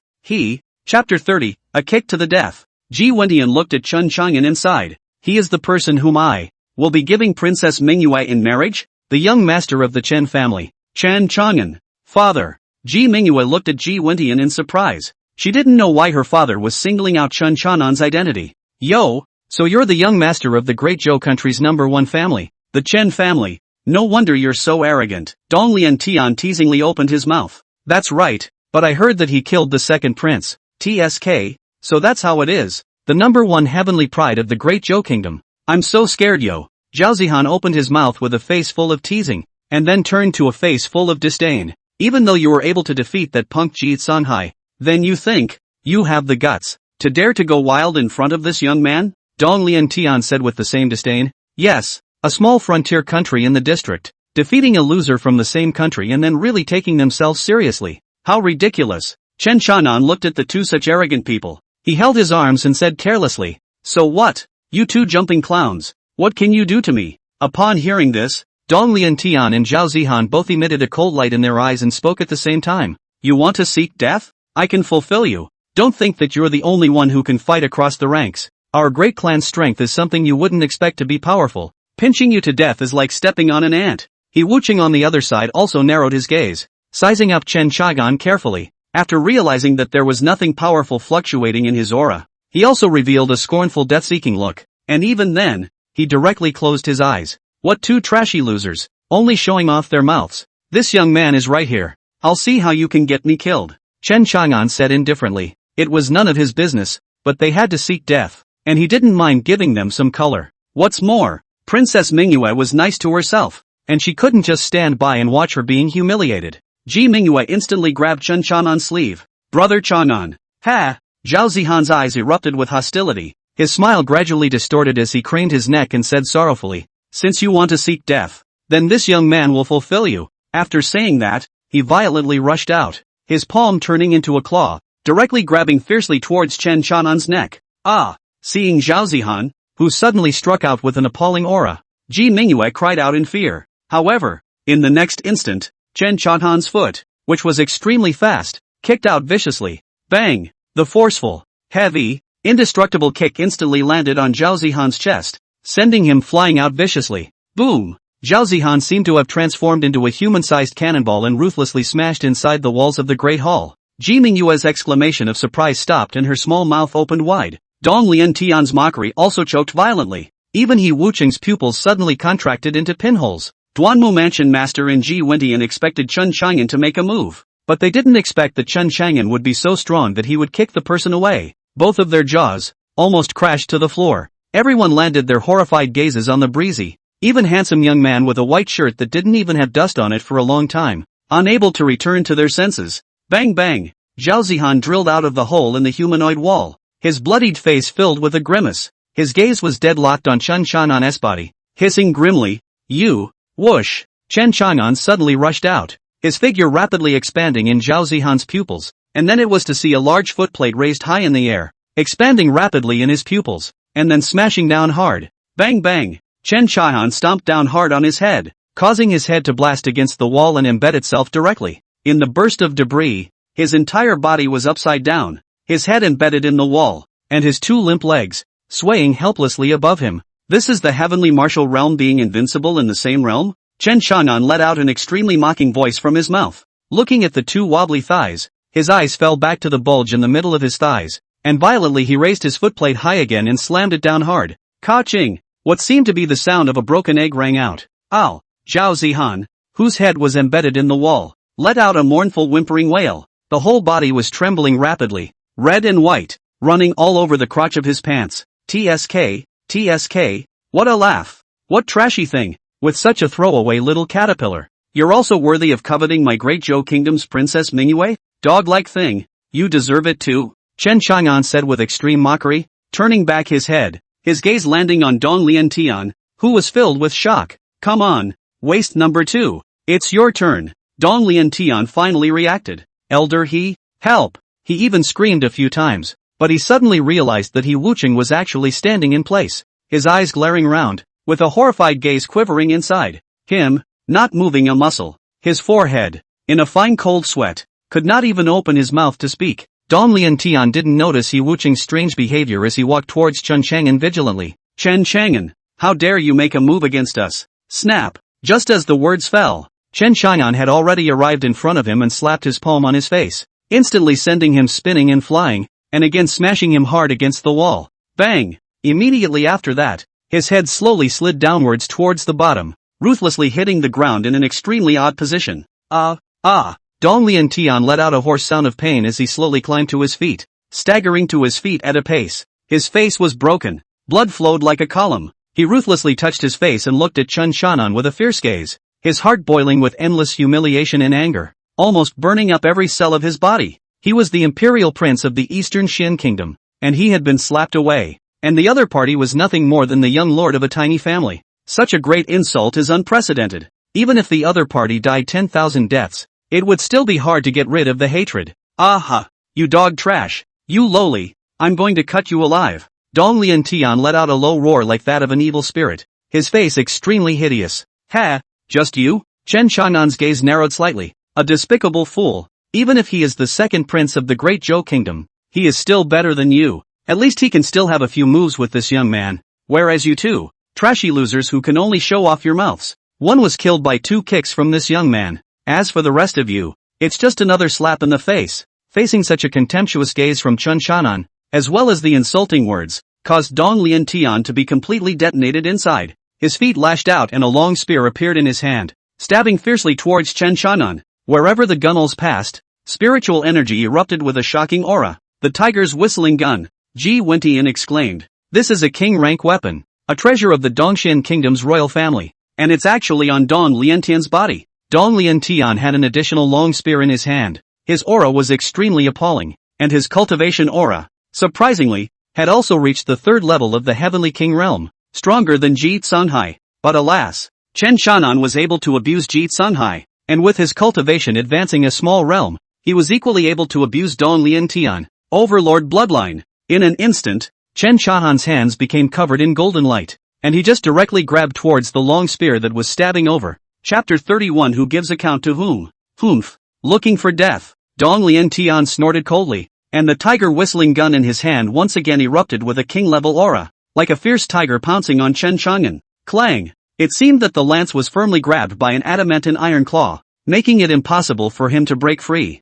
Chapter 30, a kick to the death. Ji Wentian looked at Chen Chang'an and sighed. He is the person whom I will be giving Princess Mingyue in marriage? The young master of the Chen family. Chen Chang'an. Father. Ji Mingyue looked at Ji Wentian in surprise. She didn't know why her father was singling out Chen Chang'an's identity. Yo, so you're the young master of the Great Zhou country's #1 family, the Chen family. No wonder you're so arrogant. Dong Liantian teasingly opened his mouth. That's right, but I heard that he killed the second prince. TSK, so that's how it is. The #1 heavenly pride of the Great Zhou Kingdom. I'm so scared, yo. Zhao Zihan opened his mouth with a face full of teasing, and then turned to a face full of disdain. Even though you were able to defeat that punk Ji Sanghai, then you think you have the guts to dare to go wild in front of this young man? Dong Liantian said with the same disdain. Yes, a small frontier country in the district, defeating a loser from the same country and then really taking themselves seriously. How ridiculous. Chen Chang'an looked at the two such arrogant people. He held his arms and said carelessly, so what? You two jumping clowns, what can you do to me? Upon hearing this, Dong Liantian and Zhao Zihan both emitted a cold light in their eyes and spoke at the same time. You want to seek death? I can fulfill you. Don't think that you're the only one who can fight across the ranks. Our great clan's strength is something you wouldn't expect to be powerful. Pinching you to death is like stepping on an ant. He Wucheng on the other side also narrowed his gaze, sizing up Chen Chang'an carefully. After realizing that there was nothing powerful fluctuating in his aura, he also revealed a scornful death-seeking look, and even then, he directly closed his eyes. What two trashy losers, only showing off their mouths. This young man is right here. I'll see how you can get me killed. Chen Chang'an said indifferently. It was none of his business, but they had to seek death, and he didn't mind giving them some color. What's more, Princess Mingyue was nice to herself, and she couldn't just stand by and watch her being humiliated. Ji Mingyue instantly grabbed Chen Chang'an's sleeve. Brother Chang'an. Ha! Zhao Zihan's eyes erupted with hostility. His smile gradually distorted as he craned his neck and said sorrowfully, since you want to seek death, then this young man will fulfill you. After saying that, he violently rushed out, his palm turning into a claw, directly grabbing fiercely towards Chen Chang'an's neck. Ah! Seeing Zhao Zihan, who suddenly struck out with an appalling aura, Ji Mingyue cried out in fear. However, in the next instant, Chen Chang'an's foot, which was extremely fast, kicked out viciously. Bang! The forceful, heavy, indestructible kick instantly landed on Zhao Zihan's chest, sending him flying out viciously. Boom! Zhao Zihan seemed to have transformed into a human-sized cannonball and ruthlessly smashed inside the walls of the Great Hall. Ji Mingyue's exclamation of surprise stopped and her small mouth opened wide. Dong Liantian's mockery also choked violently. Even He Wucheng's pupils suddenly contracted into pinholes. Duanmu Mansion Master and Ji Wentian expected Chen Chang'an to make a move, but they didn't expect that Chen Chang'an would be so strong that he would kick the person away. Both of their jaws almost crashed to the floor. Everyone landed their horrified gazes on the breezy, even handsome young man with a white shirt that didn't even have dust on it for a long time, unable to return to their senses. Bang bang! Zhao Zihan drilled out of the hole in the humanoid wall, his bloodied face filled with a grimace. His gaze was deadlocked on Chen Chang'an's body, hissing grimly, "You!" Whoosh! Chen Chang'an suddenly rushed out, his figure rapidly expanding in Zhao Zihan's pupils, and then it was to see a large footplate raised high in the air, expanding rapidly in his pupils, and then smashing down hard. Bang bang! Chen Chang'an stomped down hard on his head, causing his head to blast against the wall and embed itself directly. In the burst of debris, his entire body was upside down, his head embedded in the wall, and his two limp legs, swaying helplessly above him. This is the heavenly martial realm being invincible in the same realm? Chen Chang'an let out an extremely mocking voice from his mouth. Looking at the two wobbly thighs, his eyes fell back to the bulge in the middle of his thighs, and violently he raised his footplate high again and slammed it down hard. Ka-ching! What seemed to be the sound of a broken egg rang out. Ow! Zhao Zihan, whose head was embedded in the wall, let out a mournful whimpering wail. The whole body was trembling rapidly, red and white, running all over the crotch of his pants. TSK, TSK, what a laugh! What trashy thing, with such a throwaway little caterpillar. You're also worthy of coveting my great Zhou Kingdom's Princess Mingyue? Dog-like thing, you deserve it too, Chen Chang'an said with extreme mockery, turning back his head, his gaze landing on Dong Liantian, who was filled with shock. Come on, waste number 2, it's your turn. Dong Liantian finally reacted. Elder He, help! He even screamed a few times, but he suddenly realized that He Wucheng was actually standing in place, his eyes glaring round, with a horrified gaze quivering inside him, not moving a muscle. His forehead, in a fine cold sweat, could not even open his mouth to speak. Dong Liantian didn't notice He Wucheng's strange behavior as he walked towards Chen Chang'an vigilantly. Chen Chang'an, how dare you make a move against us? Snap! Just as the words fell, Chen Chang'an had already arrived in front of him and slapped his palm on his face, instantly sending him spinning and flying, and again smashing him hard against the wall. Bang! Immediately after that, his head slowly slid downwards towards the bottom, ruthlessly hitting the ground in an extremely odd position. Dong Liantian let out a hoarse sound of pain as he slowly climbed to his feet, staggering to his feet at a pace. His face was broken, blood flowed like a column. He ruthlessly touched his face and looked at Chen Chang'an with a fierce gaze, his heart boiling with endless humiliation and anger, almost burning up every cell of his body. He was the imperial prince of the Eastern Xin Kingdom, and he had been slapped away, and the other party was nothing more than the young lord of a tiny family. Such a great insult is unprecedented. Even if the other party died 10,000 deaths, it would still be hard to get rid of the hatred. Aha! You dog trash! You lowly! I'm going to cut you alive! Dong Liantian let out a low roar like that of an evil spirit, his face extremely hideous. Ha! Just you? Chen Chang'an's gaze narrowed slightly. A despicable fool. Even if he is the second prince of the great Zhou Kingdom, he is still better than you. At least he can still have a few moves with this young man. Whereas you two, trashy losers who can only show off your mouths. One was killed by 2 kicks from this young man. As for the rest of you, it's just another slap in the face. facing such a contemptuous gaze from Chen Shan'an, as well as the insulting words, caused Dong Liantian to be completely detonated inside. His feet lashed out and a long spear appeared in his hand, stabbing fiercely towards Chen Shan'an. Wherever the gunnels passed, spiritual energy erupted with a shocking aura. The tiger's whistling gun, Ji Wentian exclaimed. This is a king-rank weapon, a treasure of the Dongxian kingdom's royal family, and it's actually on Dong Liantian's body. Dong Liantian had an additional long spear in his hand. His aura was extremely appalling, and his cultivation aura, surprisingly, had also reached the third level of the Heavenly King realm, stronger than Ji Tsunhai. But alas, Chen Shan'an was able to abuse Ji Tsunhai, and with his cultivation advancing a small realm, he was equally able to abuse Dong Liantian, Overlord bloodline. In an instant, Chen Shan'an's hands became covered in golden light, and he just directly grabbed towards the long spear that was stabbing over. Chapter 31 Who gives account to whom? Humph. Looking for death. Dong Liantian snorted coldly, and the tiger whistling gun in his hand once again erupted with a king-level aura, like a fierce tiger pouncing on Chen Shan'an. Clang! It seemed that the lance was firmly grabbed by an adamantine iron claw, making it impossible for him to break free.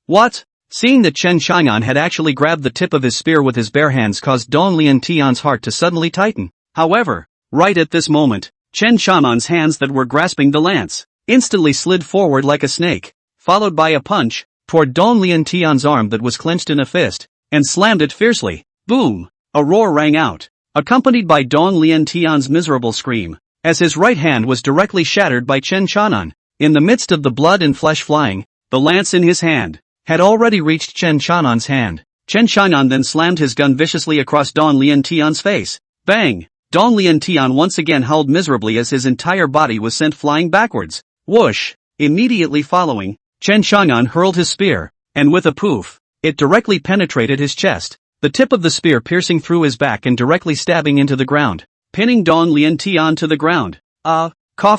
What? Seeing that Chen Shan'an had actually grabbed the tip of his spear with his bare hands caused Dong Liantian's heart to suddenly tighten. However, right at this moment, Chen Shan'an's hands that were grasping the lance instantly slid forward like a snake, followed by a punch toward Dong Liantian's arm that was clenched in a fist, and slammed it fiercely. Boom! A roar rang out, accompanied by Dong Liantian's miserable scream, as his right hand was directly shattered by Chen Shan'an. In the midst of the blood and flesh flying, the lance in his hand had already reached Chen Shan'an's hand. Chen Shan'an then slammed his gun viciously across Dong Liantian's face. Bang! Dong Liantian once again howled miserably as his entire body was sent flying backwards. Whoosh! Immediately following, Chen Shan'an hurled his spear, and with a poof, it directly penetrated his chest, the tip of the spear piercing through his back and directly stabbing into the ground, pinning Dong Liantian to the ground. Cough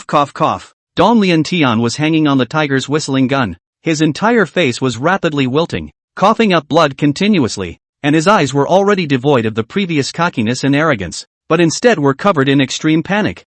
cough cough. Dong Liantian was hanging on the tiger's whistling gun. His entire face was rapidly wilting, coughing up blood continuously, and his eyes were already devoid of the previous cockiness and arrogance, but instead were covered in extreme panic.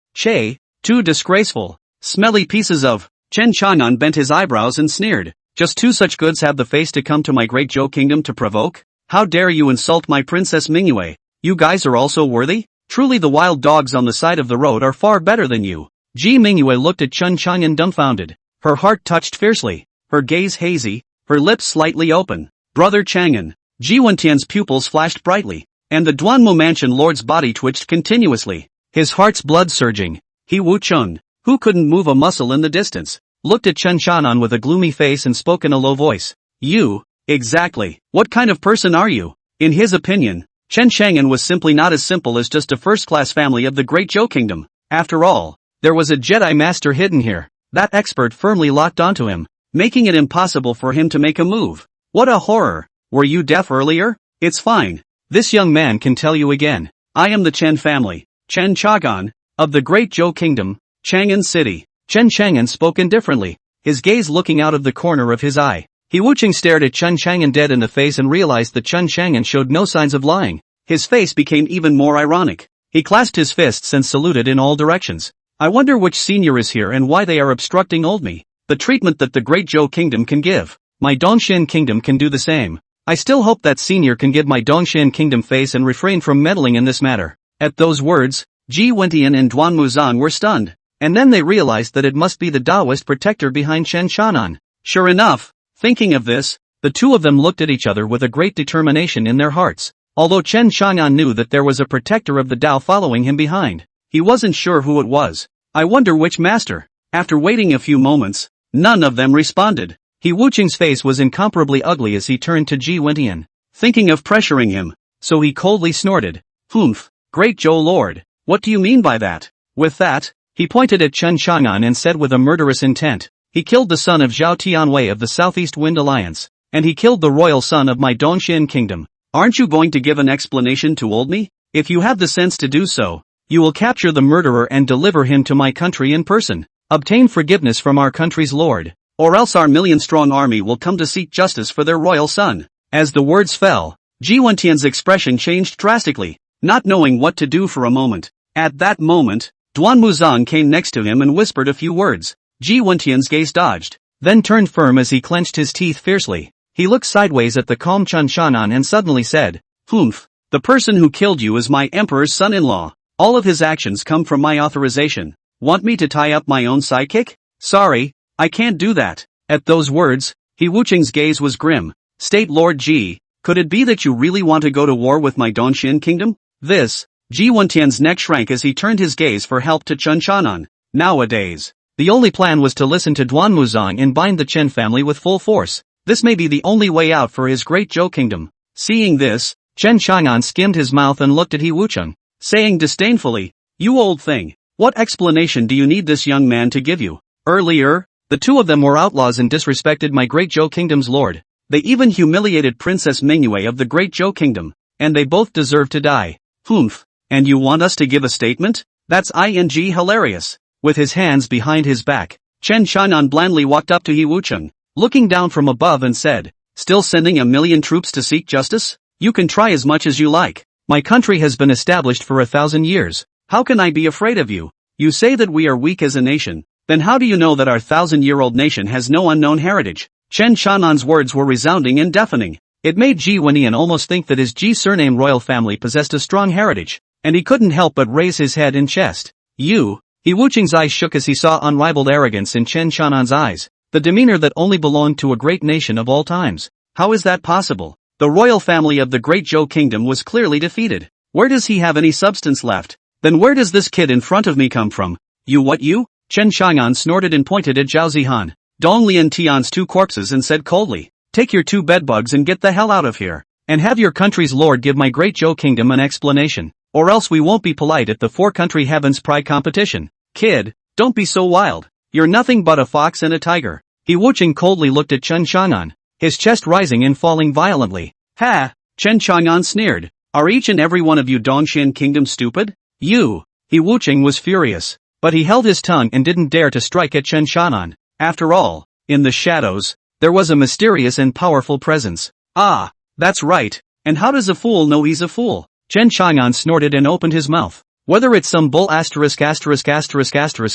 Two disgraceful, smelly pieces of. Chen Shan'an bent his eyebrows and sneered. Just two such goods have the face to come to my great Zhou kingdom to provoke? How dare you insult my Princess Mingyue? You guys are also worthy? Truly the wild dogs on the side of the road are far better than you. Ji Mingyue looked at Chen Shan'an dumbfounded, her heart touched fiercely, her gaze hazy, her lips slightly open. Brother Chang'an. Ji Wentian's pupils flashed brightly, and the Duanmu mansion lord's body twitched continuously, his heart's blood surging. He Wu Chun, who couldn't move a muscle in the distance, looked at Chen Shan'an with a gloomy face and spoke in a low voice. You, exactly, what kind of person are you? In his opinion, Chen Chang'an was simply not as simple as just a first-class family of the Great Zhou Kingdom. After all, there was a Jedi Master hidden here. That expert firmly locked onto him, making it impossible for him to make a move. What a horror! Were you deaf earlier? It's fine. This young man can tell you again. I am the Chen family, Chen Chagan, of the Great Zhou Kingdom, Chang'an City. Chen Chang'an spoke indifferently, his gaze looking out of the corner of his eye. He Wuching stared at Chen Chang'an dead in the face and realized that Chen Chang'an showed no signs of lying. His face became even more ironic. He clasped his fists and saluted in all directions. I wonder which senior is here and why they are obstructing old me. The treatment that the Great Zhou Kingdom can give, my Dongxian Kingdom can do the same. I still hope that senior can give my Dongxian Kingdom face and refrain from meddling in this matter. At those words, Ji Wentian and Duan Muzan were stunned, and then they realized that it must be the Taoist protector behind Chen Shan'an. Sure enough, thinking of this, the two of them looked at each other with a great determination in their hearts. Although Chen Shan'an knew that there was a protector of the Tao following him behind, he wasn't sure who it was. I wonder which master. After waiting a few moments, none of them responded. He Wuching's face was incomparably ugly as he turned to Ji Wentian, thinking of pressuring him, so he coldly snorted. Humph, Great Zhou Lord, what do you mean by that? With that, he pointed at Chen Shan'an and said with a murderous intent, he killed the son of Zhao Tianwei of the Southeast Wind Alliance, and he killed the royal son of my Dongxian Kingdom. Aren't you going to give an explanation to old me? If you have the sense to do so, you will capture the murderer and deliver him to my country in person. Obtain forgiveness from our country's lord, or else our million-strong army will come to seek justice for their royal son. As the words fell, Ji Wentian's expression changed drastically, not knowing what to do for a moment. At that moment, Duan Muzan came next to him and whispered a few words. Ji Wentian's gaze dodged, then turned firm as he clenched his teeth fiercely. He looked sideways at the calm Chen Shan'an and suddenly said, "Humph. The person who killed you is my emperor's son-in-law. All of his actions come from my authorization. Want me to tie up my own sidekick? Sorry, I can't do that." At those words, He Wucheng's gaze was grim. "State Lord Ji, could it be that you really want to go to war with my Dongxian kingdom?" Ji Wentian's neck shrank as he turned his gaze for help to Chen Shan'an. Nowadays, the only plan was to listen to Duan Muzang and bind the Chen family with full force. This may be the only way out for his great Zhou kingdom. Seeing this, Chen Shan'an skimmed his mouth and looked at He Wucheng, saying disdainfully, "You old thing, what explanation do you need this young man to give you? Earlier, the two of them were outlaws and disrespected my great Zhou kingdom's lord. They even humiliated Princess Mingyue of the great Zhou kingdom, and they both deserve to die." "Humph, and you want us to give a statement? That's hilarious." With his hands behind his back, Chen Shan'an blandly walked up to He Wucheng, looking down from above and said, "Still sending 1,000,000 troops to seek justice? You can try as much as you like. My country has been established for 1,000 years. How can I be afraid of you? You say that we are weak as a nation. Then how do you know that our 1,000-year-old nation has no unknown heritage?" Chen Shan'an's words were resounding and deafening. It made Ji Wentian almost think that his Ji surname royal family possessed a strong heritage, and he couldn't help but raise his head and chest. "You?" He Wucheng's eyes shook as he saw unrivaled arrogance in Chen Shan'an's eyes, the demeanor that only belonged to a great nation of all times. "How is that possible? The royal family of the great Zhou kingdom was clearly defeated. Where does he have any substance left? Then where does this kid in front of me come from?" You?" Chen Shan'an snorted and pointed at Zhao Zihan, Dong Lian Tian's two corpses and said coldly, "Take your 2 bedbugs and get the hell out of here, and have your country's lord give my great Zhou kingdom an explanation, or else we won't be polite at the 4-country heavens pride competition." "Kid, don't be so wild. You're nothing but a fox and a tiger." He Wucheng coldly looked at Chen Shan'an, his chest rising and falling violently. "Ha!" Chen Shan'an sneered. "Are each and every one of you Dongxian kingdom stupid?" "You!" He Wucheng was furious, but he held his tongue and didn't dare to strike at Chen Shan'an. After all, in the shadows, there was a mysterious and powerful presence. "Ah, that's right. And how does a fool know he's a fool?" Chen Shan'an snorted and opened his mouth. "Whether it's some bull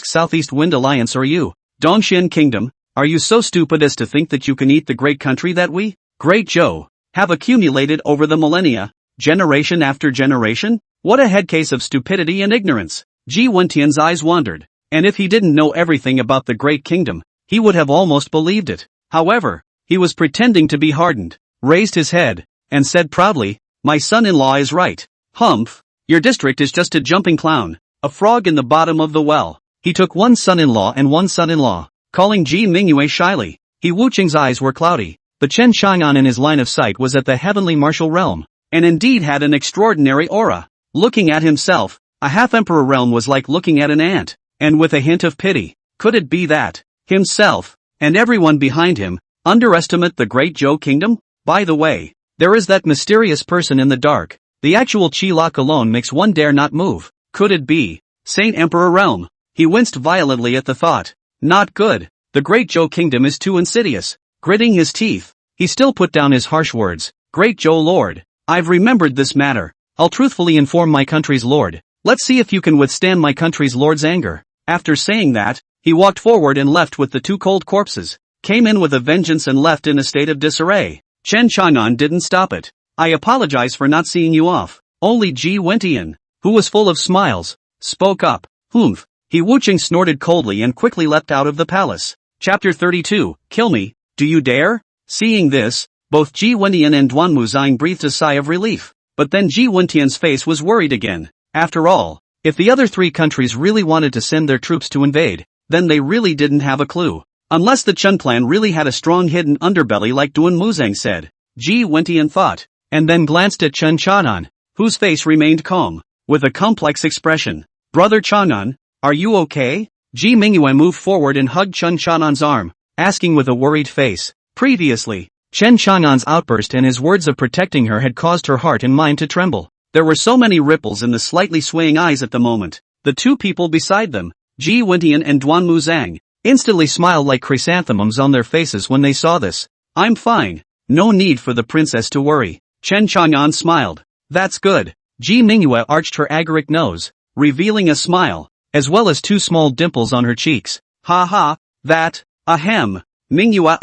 Southeast Wind Alliance or you, Dongxian kingdom, are you so stupid as to think that you can eat the great country that we, great Zhou, have accumulated over the millennia, generation after generation? What a head case of stupidity and ignorance." Ji Wentian's eyes wandered, and if he didn't know everything about the great kingdom, he would have almost believed it. However, he was pretending to be hardened, raised his head, and said proudly, "My son-in-law is right. Humph, your district is just a jumping clown, a frog in the bottom of the well." He took one son-in-law and one son-in-law, calling Ji Mingyue shyly. He Wucheng's eyes were cloudy, but Chen Shan'an in his line of sight was at the heavenly martial realm, and indeed had an extraordinary aura. Looking at himself, a half-emperor realm was like looking at an ant, and with a hint of pity. Could it be that himself, and everyone behind him, underestimate the great Zhou kingdom? By the way, there is that mysterious person in the dark. The actual Qi lock alone makes one dare not move. Could it be Saint Emperor realm? He winced violently at the thought. Not good. The great Zhou kingdom is too insidious. Gritting his teeth, he still put down his harsh words. "Great Zhou lord, I've remembered this matter. I'll truthfully inform my country's lord. Let's see if you can withstand my country's lord's anger." After saying that, he walked forward and left with the 2 cold corpses, came in with a vengeance and left in a state of disarray. Chen Shan'an didn't stop it. "I apologize for not seeing you off." Only Ji Wentian, who was full of smiles, spoke up. "Humph." He Wucheng snorted coldly and quickly leapt out of the palace. Chapter 32, Kill me, do you dare? Seeing this, both Ji Wentian and Duan Muzang breathed a sigh of relief, but then Ji Wentian's face was worried again. After all, if the other 3 countries really wanted to send their troops to invade, then they really didn't have a clue. Unless the Chen clan really had a strong hidden underbelly like Duan Muzang said, Ji Wentian thought, and then glanced at Chen Shan'an, whose face remained calm, with a complex expression. "Brother Shan'an, are you okay?" Ji Mingyue moved forward and hugged Chen Shan'an's arm, asking with a worried face. Previously, Chen Shan'an's outburst and his words of protecting her had caused her heart and mind to tremble. There were so many ripples in the slightly swaying eyes at the moment. The 2 people beside them, Ji Wentian and Duan Muzang, instantly smiled like chrysanthemums on their faces when they saw this. "I'm fine. No need for the princess to worry." Chen Shan'an smiled. "That's good." Ji Mingyue arched her agaric nose, revealing a smile, as well as 2 small dimples on her cheeks. "Ha ha, that, ahem. Mingyue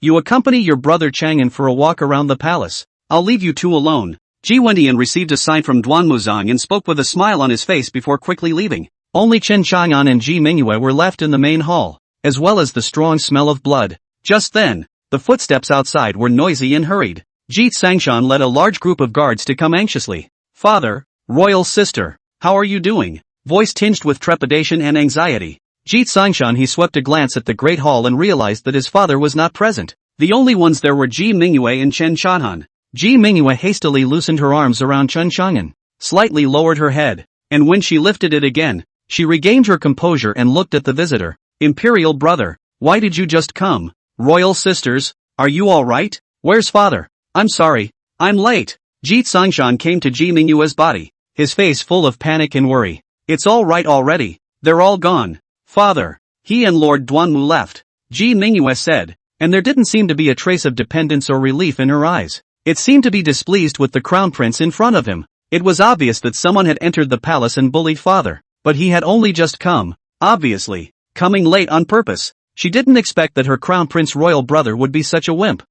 You accompany your brother Chang'an for a walk around the palace. I'll leave you two alone. Ji Wendian received a sign from Duan Muzong and spoke with a smile on his face before quickly leaving. Only Chen Chang'an and Ji Mingyue were left in the main hall, as well as the strong smell of blood. Just then, the footsteps outside were noisy and hurried. Ji Tsangshan led a large group of guards to come anxiously. Father, royal sister, how are you doing? Voice tinged with trepidation and anxiety. Ji Tsangshan he swept a glance at the great hall and realized that his father was not present. The only ones there were Ji Mingyue and Chen Chang'an. Ji Mingyue hastily loosened her arms around Chen Chang'an, slightly lowered her head, and when she lifted it again, she regained her composure and looked at the visitor. Imperial brother, why did you just come? Royal sisters, are you alright? Where's father? I'm sorry, I'm late. Ji Tsangshan came to Ji Mingyue's body, his face full of panic and worry. It's all right already, they're all gone. Father, he and Lord Duanmu left, Ji Mingyue said, and there didn't seem to be a trace of dependence or relief in her eyes. It seemed to be displeased with the crown prince in front of him. It was obvious that someone had entered the palace and bullied father, but he had only just come, obviously, coming late on purpose. She didn't expect that her crown prince royal brother would be such a wimp.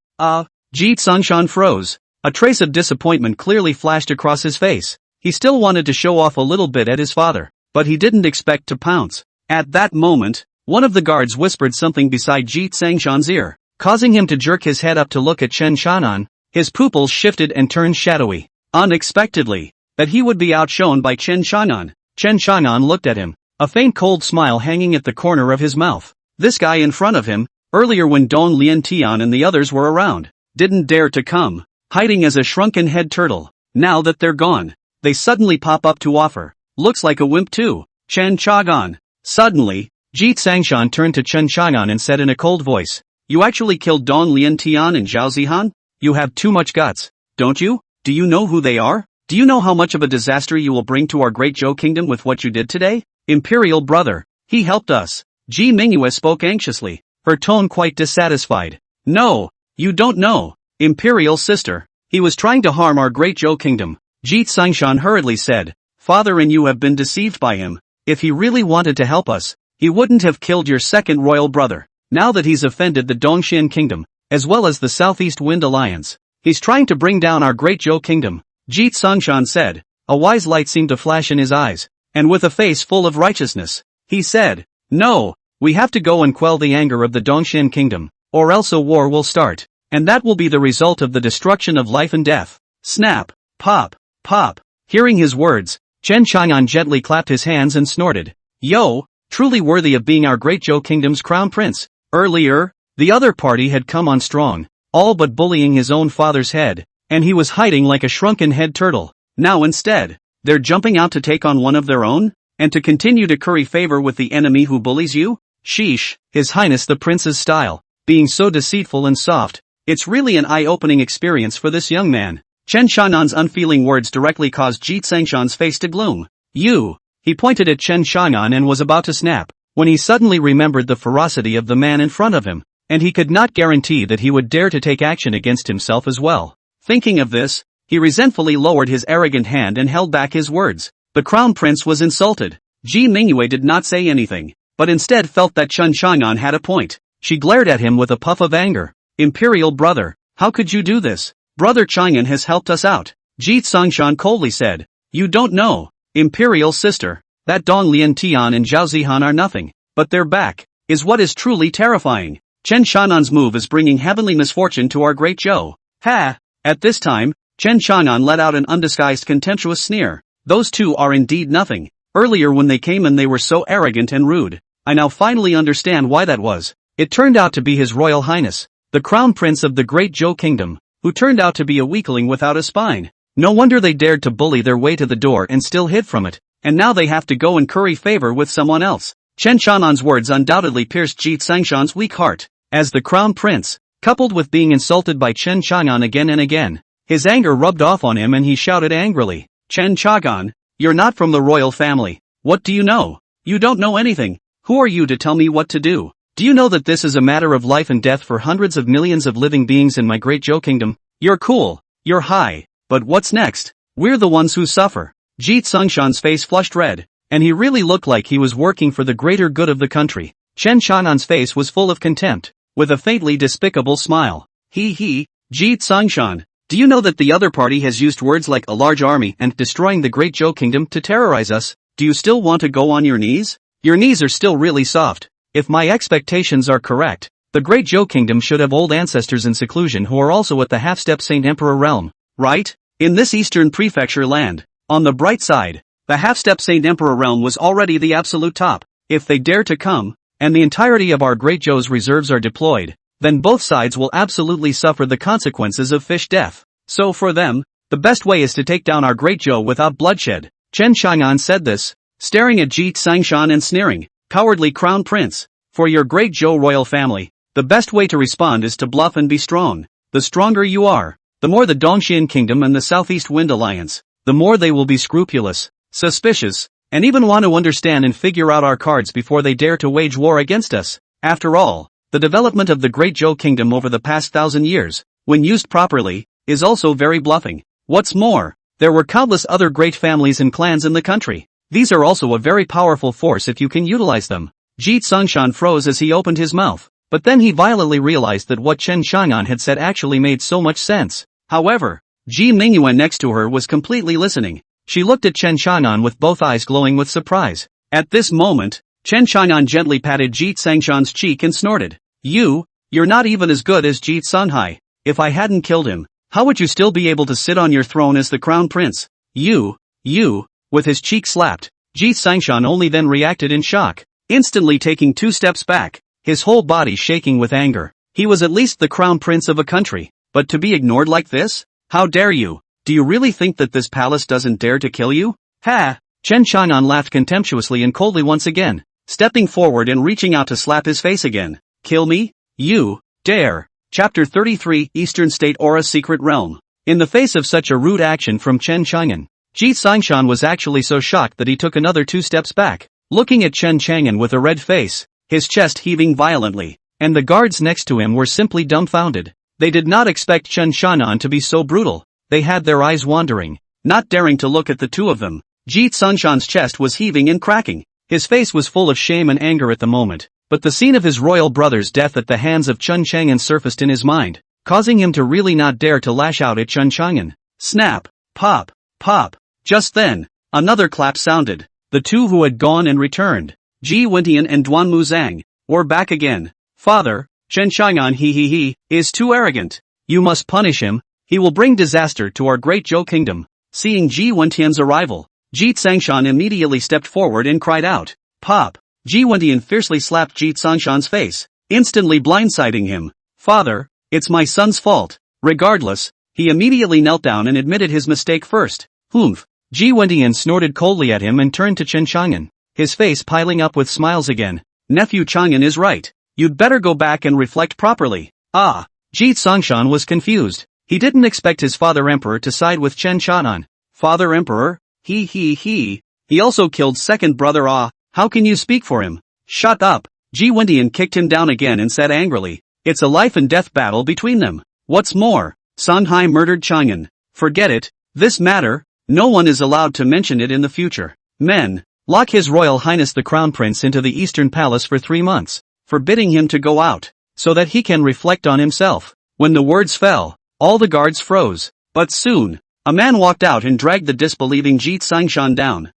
Ji Tsangshan froze. A trace of disappointment clearly flashed across his face. He still wanted to show off a little bit at his father, but he didn't expect to pounce. At that moment, one of the guards whispered something beside Ji Tsangshan's ear, causing him to jerk his head up to look at Chen Chang'an. His pupils shifted and turned shadowy. Unexpectedly, that he would be outshone by Chen Chang'an. Chen Chang'an looked at him, a faint cold smile hanging at the corner of his mouth. This guy in front of him, earlier when Dong Lian Tian and the others were around, didn't dare to come, hiding as a shrunken head turtle. Now that they're gone, they suddenly pop up to offer. Looks like a wimp too. Chen Chang'an. Suddenly, Ji Tsangshan turned to Chen Chang'an and said in a cold voice, You actually killed Dong Lian Tian and Zhao Zihan? You have too much guts, don't you? Do you know who they are? Do you know how much of a disaster you will bring to our great Zhou kingdom with what you did today? Imperial brother, he helped us. Ji Mingyue spoke anxiously, her tone quite dissatisfied. No, you don't know. Imperial sister, he was trying to harm our great Zhou kingdom. Ji Tsangshan hurriedly said, Father and you have been deceived by him. If he really wanted to help us, he wouldn't have killed your second royal brother. Now that he's offended the Dongxian kingdom, as well as the Southeast Wind Alliance, he's trying to bring down our great Zhou kingdom, Ji Tsangshan said. A wise light seemed to flash in his eyes, and with a face full of righteousness, he said, No, we have to go and quell the anger of the Dongxian kingdom, or else a war will start, and that will be the result of the destruction of life and death. Snap, pop, pop. Hearing his words, Chen Chang'an gently clapped his hands and snorted. Yo, truly worthy of being our great Zhou kingdom's crown prince. Earlier, the other party had come on strong, all but bullying his own father's head, and he was hiding like a shrunken head turtle. Now instead, they're jumping out to take on one of their own, and to continue to curry favor with the enemy who bullies you? Sheesh, His Highness the Prince's style, being so deceitful and soft. It's really an eye-opening experience for this young man. Chen Chang'an's unfeeling words directly caused Ji Tsangshan's face to gloom. You, he pointed at Chen Chang'an and was about to snap, when he suddenly remembered the ferocity of the man in front of him, and he could not guarantee that he would dare to take action against himself as well. Thinking of this, he resentfully lowered his arrogant hand and held back his words. The crown prince was insulted. Ji Mingyue did not say anything, but instead felt that Chen Chang'an had a point. She glared at him with a puff of anger. Imperial brother, how could you do this? Brother Chang'an has helped us out. Ji Tsangshan coldly said. You don't know. Imperial sister, that Dong Lian Tian and Zhao Zihan are nothing, but they're back, is what is truly terrifying. Chen Chang'an's move is bringing heavenly misfortune to our great Zhou. Ha! At this time, Chen Chang'an let out an undisguised contemptuous sneer. Those two are indeed nothing. Earlier when they came in they were so arrogant and rude. I now finally understand why that was. It turned out to be His Royal Highness, the Crown Prince of the Great Zhou Kingdom, who turned out to be a weakling without a spine. No wonder they dared to bully their way to the door and still hid from it, and now they have to go and curry favor with someone else. Chen Chang'an's words undoubtedly pierced Ji Tsangshan's weak heart. As the Crown Prince, coupled with being insulted by Chen Chang'an again and again, his anger rubbed off on him and he shouted angrily, Chen Chang'an, you're not from the royal family. What do you know? You don't know anything. Who are you to tell me what to do? Do you know that this is a matter of life and death for hundreds of millions of living beings in my great Zhou Kingdom? You're cool, you're high, but what's next? We're the ones who suffer. Ji Tsangshan's face flushed red, and he really looked like he was working for the greater good of the country. Chen Chang'an's face was full of contempt. with a faintly despicable smile. Ji Tsangshan, do you know that the other party has used words like a large army and destroying the Great Zhou Kingdom to terrorize us? Do you still want to go on your knees? Your knees are still really soft. If my expectations are correct, the Great Zhou Kingdom should have old ancestors in seclusion who are also at the half-step Saint Emperor realm, right? In this eastern prefecture land, on the bright side, the half-step Saint Emperor realm was already the absolute top. If they dare to come, and the entirety of our Great Zhou's reserves are deployed, then both sides will absolutely suffer the consequences of fish death. So for them, the best way is to take down our Great Zhou without bloodshed. Chen Chang'an said this, staring at Ji Tsangshan and sneering, cowardly crown prince. For your Great Zhou royal family, the best way to respond is to bluff and be strong. The stronger you are, the more the Dongxian Kingdom and the Southeast Wind Alliance, the more they will be scrupulous, suspicious, and even want to understand and figure out our cards before they dare to wage war against us. After all, the development of the Great Zhou Kingdom over the past 1,000 years, when used properly, is also very bluffing. What's more, there were countless other great families and clans in the country. These are also a very powerful force if you can utilize them. Ji Tsangshan froze as he opened his mouth, but then he violently realized that what Chen Chang'an had said actually made so much sense. However, Ji Mingyue next to her was completely listening. She looked at Chen Chang'an with both eyes glowing with surprise. At this moment, Chen Chang'an gently patted Ji Tsangshan's cheek and snorted. You're not even as good as Ji Tsanhai. If I hadn't killed him, how would you still be able to sit on your throne as the crown prince? With his cheek slapped, Ji Tsangshan only then reacted in shock, instantly taking 2 steps back, his whole body shaking with anger. He was at least the crown prince of a country, but to be ignored like this? How dare you? Do you really think that this palace doesn't dare to kill you? Ha! Chen Chang'an laughed contemptuously and coldly once again, stepping forward and reaching out to slap his face again. Kill me? You dare? Chapter 33 Eastern State Aura Secret Realm. In the face of such a rude action from Chen Chang'an, Ji Tsangshan was actually so shocked that he took another 2 steps back, looking at Chen Chang'an with a red face, his chest heaving violently, and the guards next to him were simply dumbfounded. They did not expect Chen Chang'an to be so brutal. They had their eyes wandering, not daring to look at the two of them. Ji Tsangshan's chest was heaving and cracking. His face was full of shame and anger at the moment, but the scene of his royal brother's death at the hands of Chen Chang'an surfaced in his mind, causing him to really not dare to lash out at Chen Chang'an. Snap! Pop! Pop! Just then, another clap sounded. The two who had gone and returned, Ji Wentian and Duan Muzang, were back again. Father, Chen Chang'an he is too arrogant. You must punish him. He will bring disaster to our Great Zhou Kingdom. Seeing Ji Wentian's arrival, Ji Tsangshan immediately stepped forward and cried out. Pop! Ji Wentian fiercely slapped Ji Tsangshan's face, instantly blindsiding him. Father, it's my son's fault. Regardless, he immediately knelt down and admitted his mistake first. Humph! Ji Wentian snorted coldly at him and turned to Chen Chang'an, his face piling up with smiles again. Nephew Chang'an is right. You'd better go back and reflect properly. Ah! Ji Tsangshan was confused. He didn't expect his father emperor to side with Chen Chang'an. Father emperor? He also killed second brother. Ah, how can you speak for him? Shut up! Ji Wentian kicked him down again and said angrily. It's a life and death battle between them. What's more, Sanhai murdered Chang'an. Forget it. This matter, no one is allowed to mention it in the future. Men, lock His Royal Highness the Crown Prince into the Eastern Palace for 3 months, forbidding him to go out, so that he can reflect on himself. When the words fell, all the guards froze. But soon, a man walked out and dragged the disbelieving Ji Tsangshan down.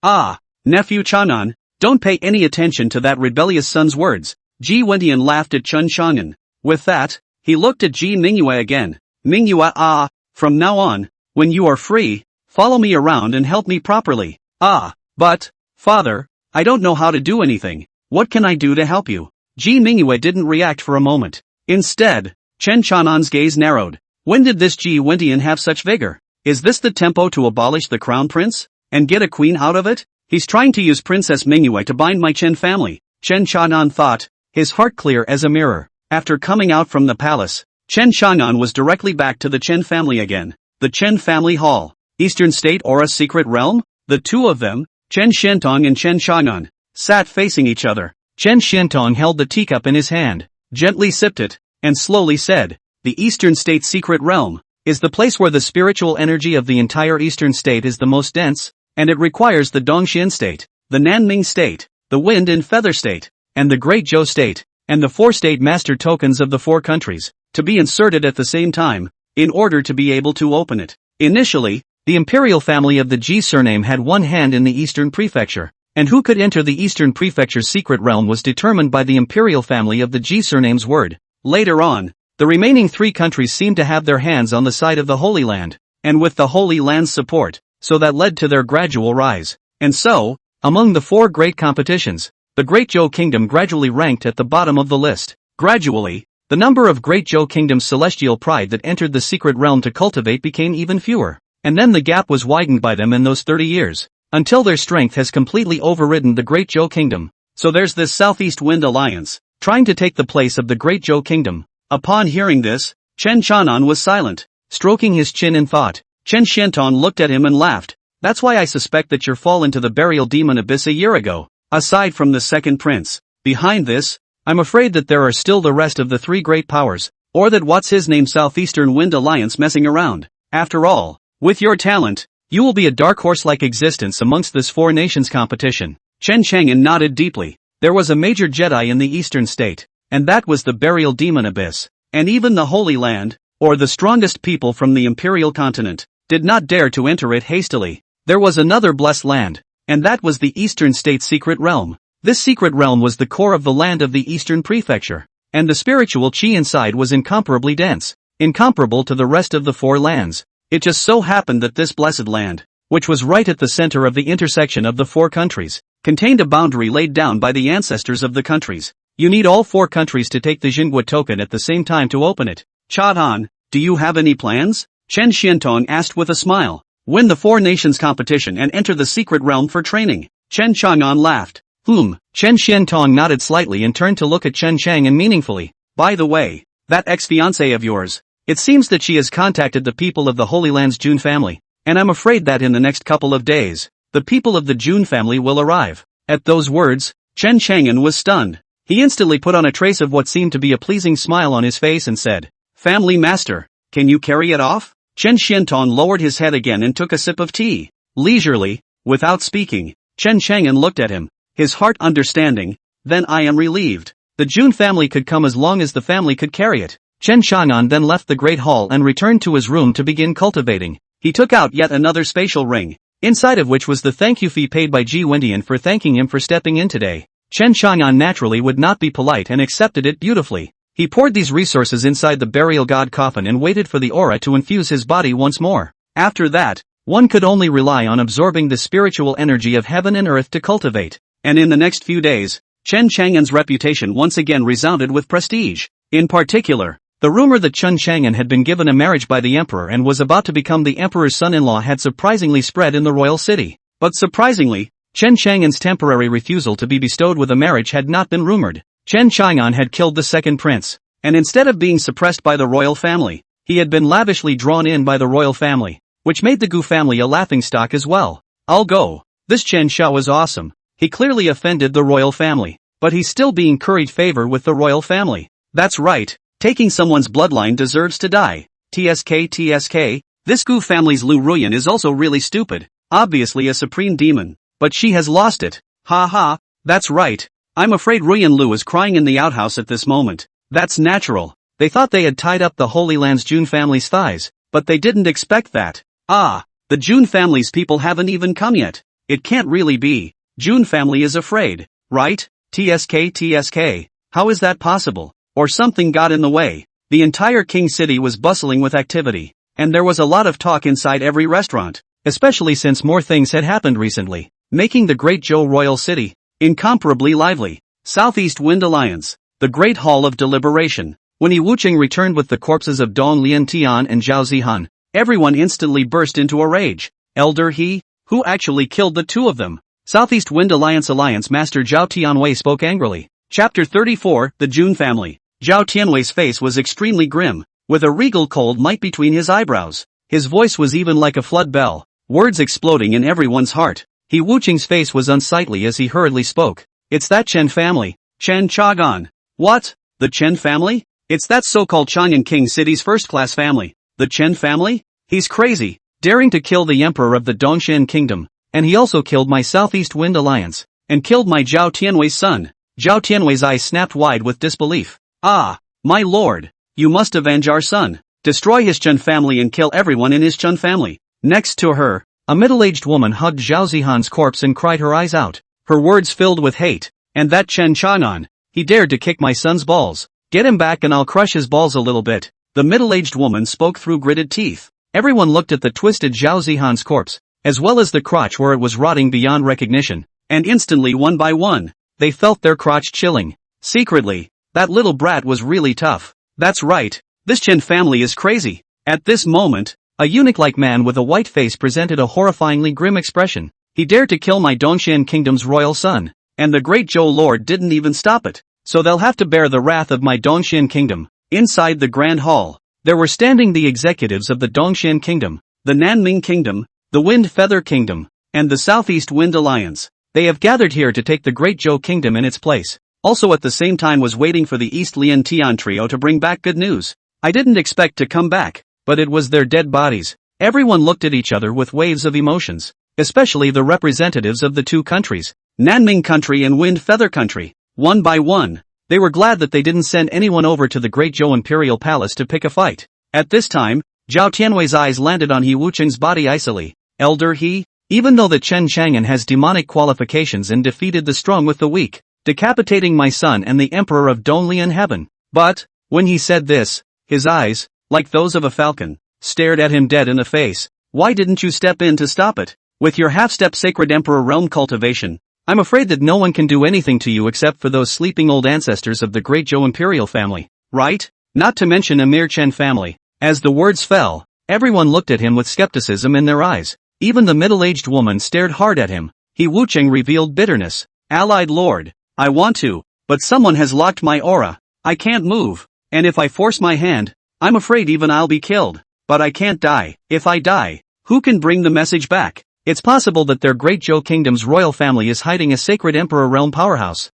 Ah, nephew Chang'an, don't pay any attention to that rebellious son's words. Ji Wentian laughed at Chen Chang'an. With that, he looked at Ji Mingyue again. Mingyue, from now on, when you are free, follow me around and help me properly. But, father, I don't know how to do anything. What can I do to help you? Ji Mingyue didn't react for a moment. Instead, Chen Chang'an's gaze narrowed. When did this Ji Wentian have such vigor? Is this the tempo to abolish the crown prince, and get a queen out of it? He's trying to use Princess Mingyue to bind my Chen family, Chen Chang'an thought, his heart clear as a mirror. After coming out from the palace, Chen Chang'an was directly back to the Chen family again. The Chen family hall, Eastern State Aura Secret Realm? The two of them, Chen Xiantong and Chen Chang'an, sat facing each other. Chen Xiantong held the teacup in his hand, gently sipped it, and slowly said, the Eastern State Secret Realm is the place where the spiritual energy of the entire Eastern State is the most dense, and it requires the Dongxian State, the Nanming State, the Wind and Feather State, and the Great Zhou State. and the 4 state master tokens of the 4 countries, to be inserted at the same time, in order to be able to open it. Initially, the imperial family of the Ji surname had one hand in the Eastern Prefecture, and who could enter the Eastern Prefecture's secret realm was determined by the imperial family of the Ji surname's word. Later on, the remaining 3 countries seemed to have their hands on the side of the Holy Land, and with the Holy Land's support, so that led to their gradual rise. And so, among the 4 great competitions, the Great Zhou Kingdom gradually ranked at the bottom of the list. Gradually, the number of Great Zhou Kingdom's celestial pride that entered the secret realm to cultivate became even fewer, and then the gap was widened by them in those 30 years, until their strength has completely overridden the Great Zhou Kingdom. So there's this Southeast Wind Alliance, trying to take the place of the Great Zhou Kingdom. Upon hearing this, Chen Chanan was silent, stroking his chin in thought. Chen Xiantong looked at him and laughed. That's why I suspect that you're fall into the burial demon abyss a year ago. Aside from the second prince, behind this, I'm afraid that there are still the rest of the 3 great powers, or that what's his name Southeastern Wind Alliance messing around. After all, with your talent, you will be a dark horse-like existence amongst this 4 nations competition. Chen Chang'an nodded deeply. There was a major Jedi in the eastern state, and that was the burial demon abyss, and even the Holy Land, or the strongest people from the imperial continent, did not dare to enter it hastily. There was another blessed land, and that was the eastern state's secret realm. This secret realm was the core of the land of the Eastern Prefecture, and the spiritual chi inside was incomparably dense, incomparable to the rest of the 4 lands. It just so happened that this blessed land, which was right at the center of the intersection of the 4 countries, contained a boundary laid down by the ancestors of the countries. You need all 4 countries to take the Jingguo token at the same time to open it. Chadan, do you have any plans? Chen Xiantong asked with a smile. Win the 4 nations competition and enter the secret realm for training. Chen Chang'an laughed. Chen Xiantong nodded slightly and turned to look at Chen Chang'an meaningfully. By the way, that ex-fiancée of yours, it seems that she has contacted the people of the Holy Land's Jun family, and I'm afraid that in the next couple of days, the people of the Jun family will arrive. At those words, Chen Chang'an was stunned. He instantly put on a trace of what seemed to be a pleasing smile on his face and said, Family Master, can you carry it off? Chen Xiantong lowered his head again and took a sip of tea. Leisurely, without speaking, Chen Chang'an looked at him, his heart understanding. Then I am relieved. The Jun family could come as long as the family could carry it. Chen Chang'an then left the great hall and returned to his room to begin cultivating. He took out yet another spatial ring, inside of which was the thank you fee paid by Ji Wendian for thanking him for stepping in today. Chen Chang'an naturally would not be polite and accepted it beautifully. He poured these resources inside the burial god Coffin and waited for the aura to infuse his body once more. After that, one could only rely on absorbing the spiritual energy of heaven and earth to cultivate. And in the next few days, Chen Chang'an's reputation once again resounded with prestige. In particular, the rumor that Chen Chang'an had been given a marriage by the emperor and was about to become the emperor's son-in-law had surprisingly spread in the royal city. But surprisingly, Chen Chang'an's temporary refusal to be bestowed with a marriage had not been rumored. Chen Chang'an had killed the second prince, and instead of being suppressed by the royal family, he had been lavishly drawn in by the royal family, which made the Gu family a laughingstock as well. I'll go. This Chen Shao was awesome. He clearly offended the royal family, but he's still being curried favor with the royal family. That's right, taking someone's bloodline deserves to die. TSK, this Gu family's Lu Ruyan is also really stupid, obviously a supreme demon, but she has lost it. Ha ha, that's right. I'm afraid Ruyan Lu is crying in the outhouse at this moment. That's natural. They thought they had tied up the Holy Land's Jun family's thighs, but they didn't expect that. Ah, the Jun family's people haven't even come yet. It can't really be. Jun family is afraid, right? TSK, how is that possible? Or something got in the way. The entire King City was bustling with activity, and there was a lot of talk inside every restaurant, especially since more things had happened recently, making the Great Zhou Royal City incomparably lively. Southeast Wind Alliance, the Great Hall of Deliberation. When Yi Wuqing returned with the corpses of Dong Lian Tian and Zhao Zihan, everyone instantly burst into a rage. Elder He, who actually killed the 2 of them? Southeast Wind Alliance Master Zhao Tianwei spoke angrily. Chapter 34, The Jun Family. Zhao Tianwei's face was extremely grim, with a regal cold might between his eyebrows. His voice was even like a flood bell, words exploding in everyone's heart. Yi Wuqing's face was unsightly as he hurriedly spoke. It's that Chen family. Chen Chagan. What? The Chen family? It's that so-called Chang'an King City's first-class family. The Chen family? He's crazy, daring to kill the emperor of the Dongshan Kingdom, and he also killed my Southeast Wind Alliance, and killed my Zhao Tianwei's son. Zhao Tianwei's eyes snapped wide with disbelief. Ah, my lord, you must avenge our son. Destroy his Chen family and kill everyone in his Chen family. Next to her, a middle-aged woman hugged Zhao Zihan's corpse and cried her eyes out. Her words filled with hate. And that Chen Chanan, he dared to kick my son's balls. Get him back and I'll crush his balls a little bit. The middle-aged woman spoke through gritted teeth. Everyone looked at the twisted Zhao Zihan's corpse, as well as the crotch where it was rotting beyond recognition. And instantly, one by one, they felt their crotch chilling. Secretly, that little brat was really tough. That's right, this Chen family is crazy. At this moment, a eunuch-like man with a white face presented a horrifyingly grim expression. He dared to kill my Dongxian kingdom's royal son. And the great Zhou Lord didn't even stop it. So they'll have to bear the wrath of my Dongxian kingdom. Inside the grand hall, there were standing the executives of the Dongxian kingdom, the Nanming kingdom, the Wind Feather kingdom, and the Southeast Wind Alliance. They have gathered here to take the great Zhou kingdom in its place. Also at the same time was waiting for the East Lian Tian trio to bring back good news. I didn't expect to come back, but it was their dead bodies. Everyone looked at each other with waves of emotions, especially the representatives of the two countries, Nanming country and Wind Feather country. One by one, they were glad that they didn't send anyone over to the Great Zhou Imperial Palace to pick a fight. At this time, Zhao Tianwei's eyes landed on He Wucheng's body icily. Elder He, even though the Chen Chang'an has demonic qualifications and defeated the strong with the weak, decapitating my son and the Emperor of Donglian Heaven. But, when he said this, his eyes, like those of a falcon, stared at him dead in the face. Why didn't you step in to stop it? With your half-step sacred Emperor realm cultivation, I'm afraid that no one can do anything to you except for those sleeping old ancestors of the Great Zhou Imperial family, right? Not to mention Emir Chen family. As the words fell, everyone looked at him with skepticism in their eyes. Even the middle-aged woman stared hard at him. He Wucheng revealed bitterness. Allied Lord, I want to, but someone has locked my aura. I can't move, and if I force my hand, I'm afraid even I'll be killed. But I can't die. If I die, who can bring the message back? It's possible that their Great Zhou Kingdom's royal family is hiding a sacred Emperor realm powerhouse.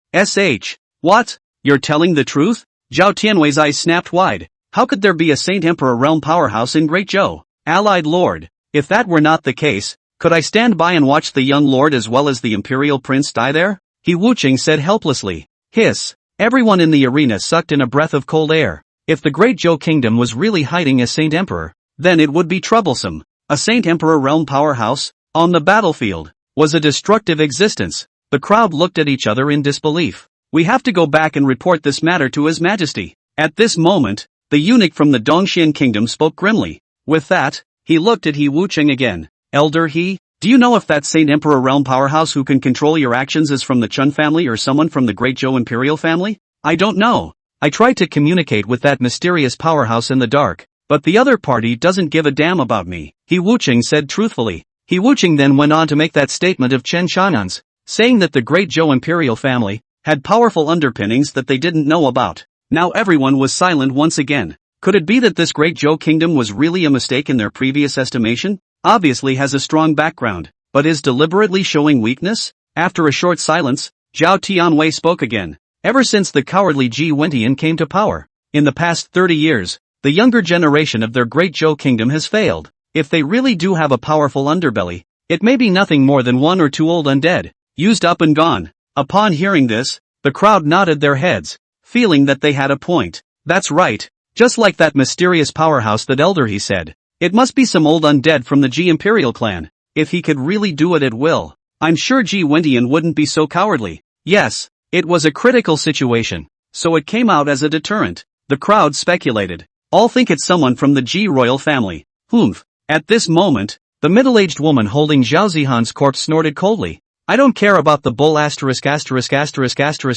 What? You're telling the truth? Zhao Tianwei's eyes snapped wide. How could there be a Saint Emperor realm powerhouse in Great Zhou? Allied Lord, if that were not the case, could I stand by and watch the young lord as well as the Imperial Prince die there? He Wucheng said helplessly. Hiss. Everyone in the arena sucked in a breath of cold air. If the Great Zhou Kingdom was really hiding a Saint Emperor, then it would be troublesome. A Saint Emperor realm powerhouse, on the battlefield, was a destructive existence. The crowd looked at each other in disbelief. We have to go back and report this matter to His Majesty. At this moment, the eunuch from the Dongxian Kingdom spoke grimly. With that, he looked at He Wucheng again. Elder He, do you know if that Saint Emperor realm powerhouse who can control your actions is from the Chen family or someone from the Great Zhou Imperial family? I don't know. I tried to communicate with that mysterious powerhouse in the dark, but the other party doesn't give a damn about me, He Wucheng said truthfully. He Wucheng then went on to make that statement of Chen Shanan's, saying that the Great Zhou Imperial family had powerful underpinnings that they didn't know about. Now everyone was silent once again. Could it be that this Great Zhou Kingdom was really a mistake in their previous estimation? Obviously has a strong background, but is deliberately showing weakness? After a short silence, Zhao Tianwei spoke again. Ever since the cowardly Ji Wentian came to power, in the past 30 years, the younger generation of their Great Zhou Kingdom has failed. If they really do have a powerful underbelly, it may be nothing more than one or two old undead, used up and gone. Upon hearing this, the crowd nodded their heads, feeling that they had a point. That's right, just like that mysterious powerhouse that Elder He said. It must be some old undead from the Ji Imperial clan. If he could really do it at will, I'm sure Ji Wentian wouldn't be so cowardly. Yes, it was a critical situation, so it came out as a deterrent. The crowd speculated. All think it's someone from the Ji royal family. Humph. At this moment, the middle-aged woman holding Zhao Zihan's corpse snorted coldly. I don't care about the bull ******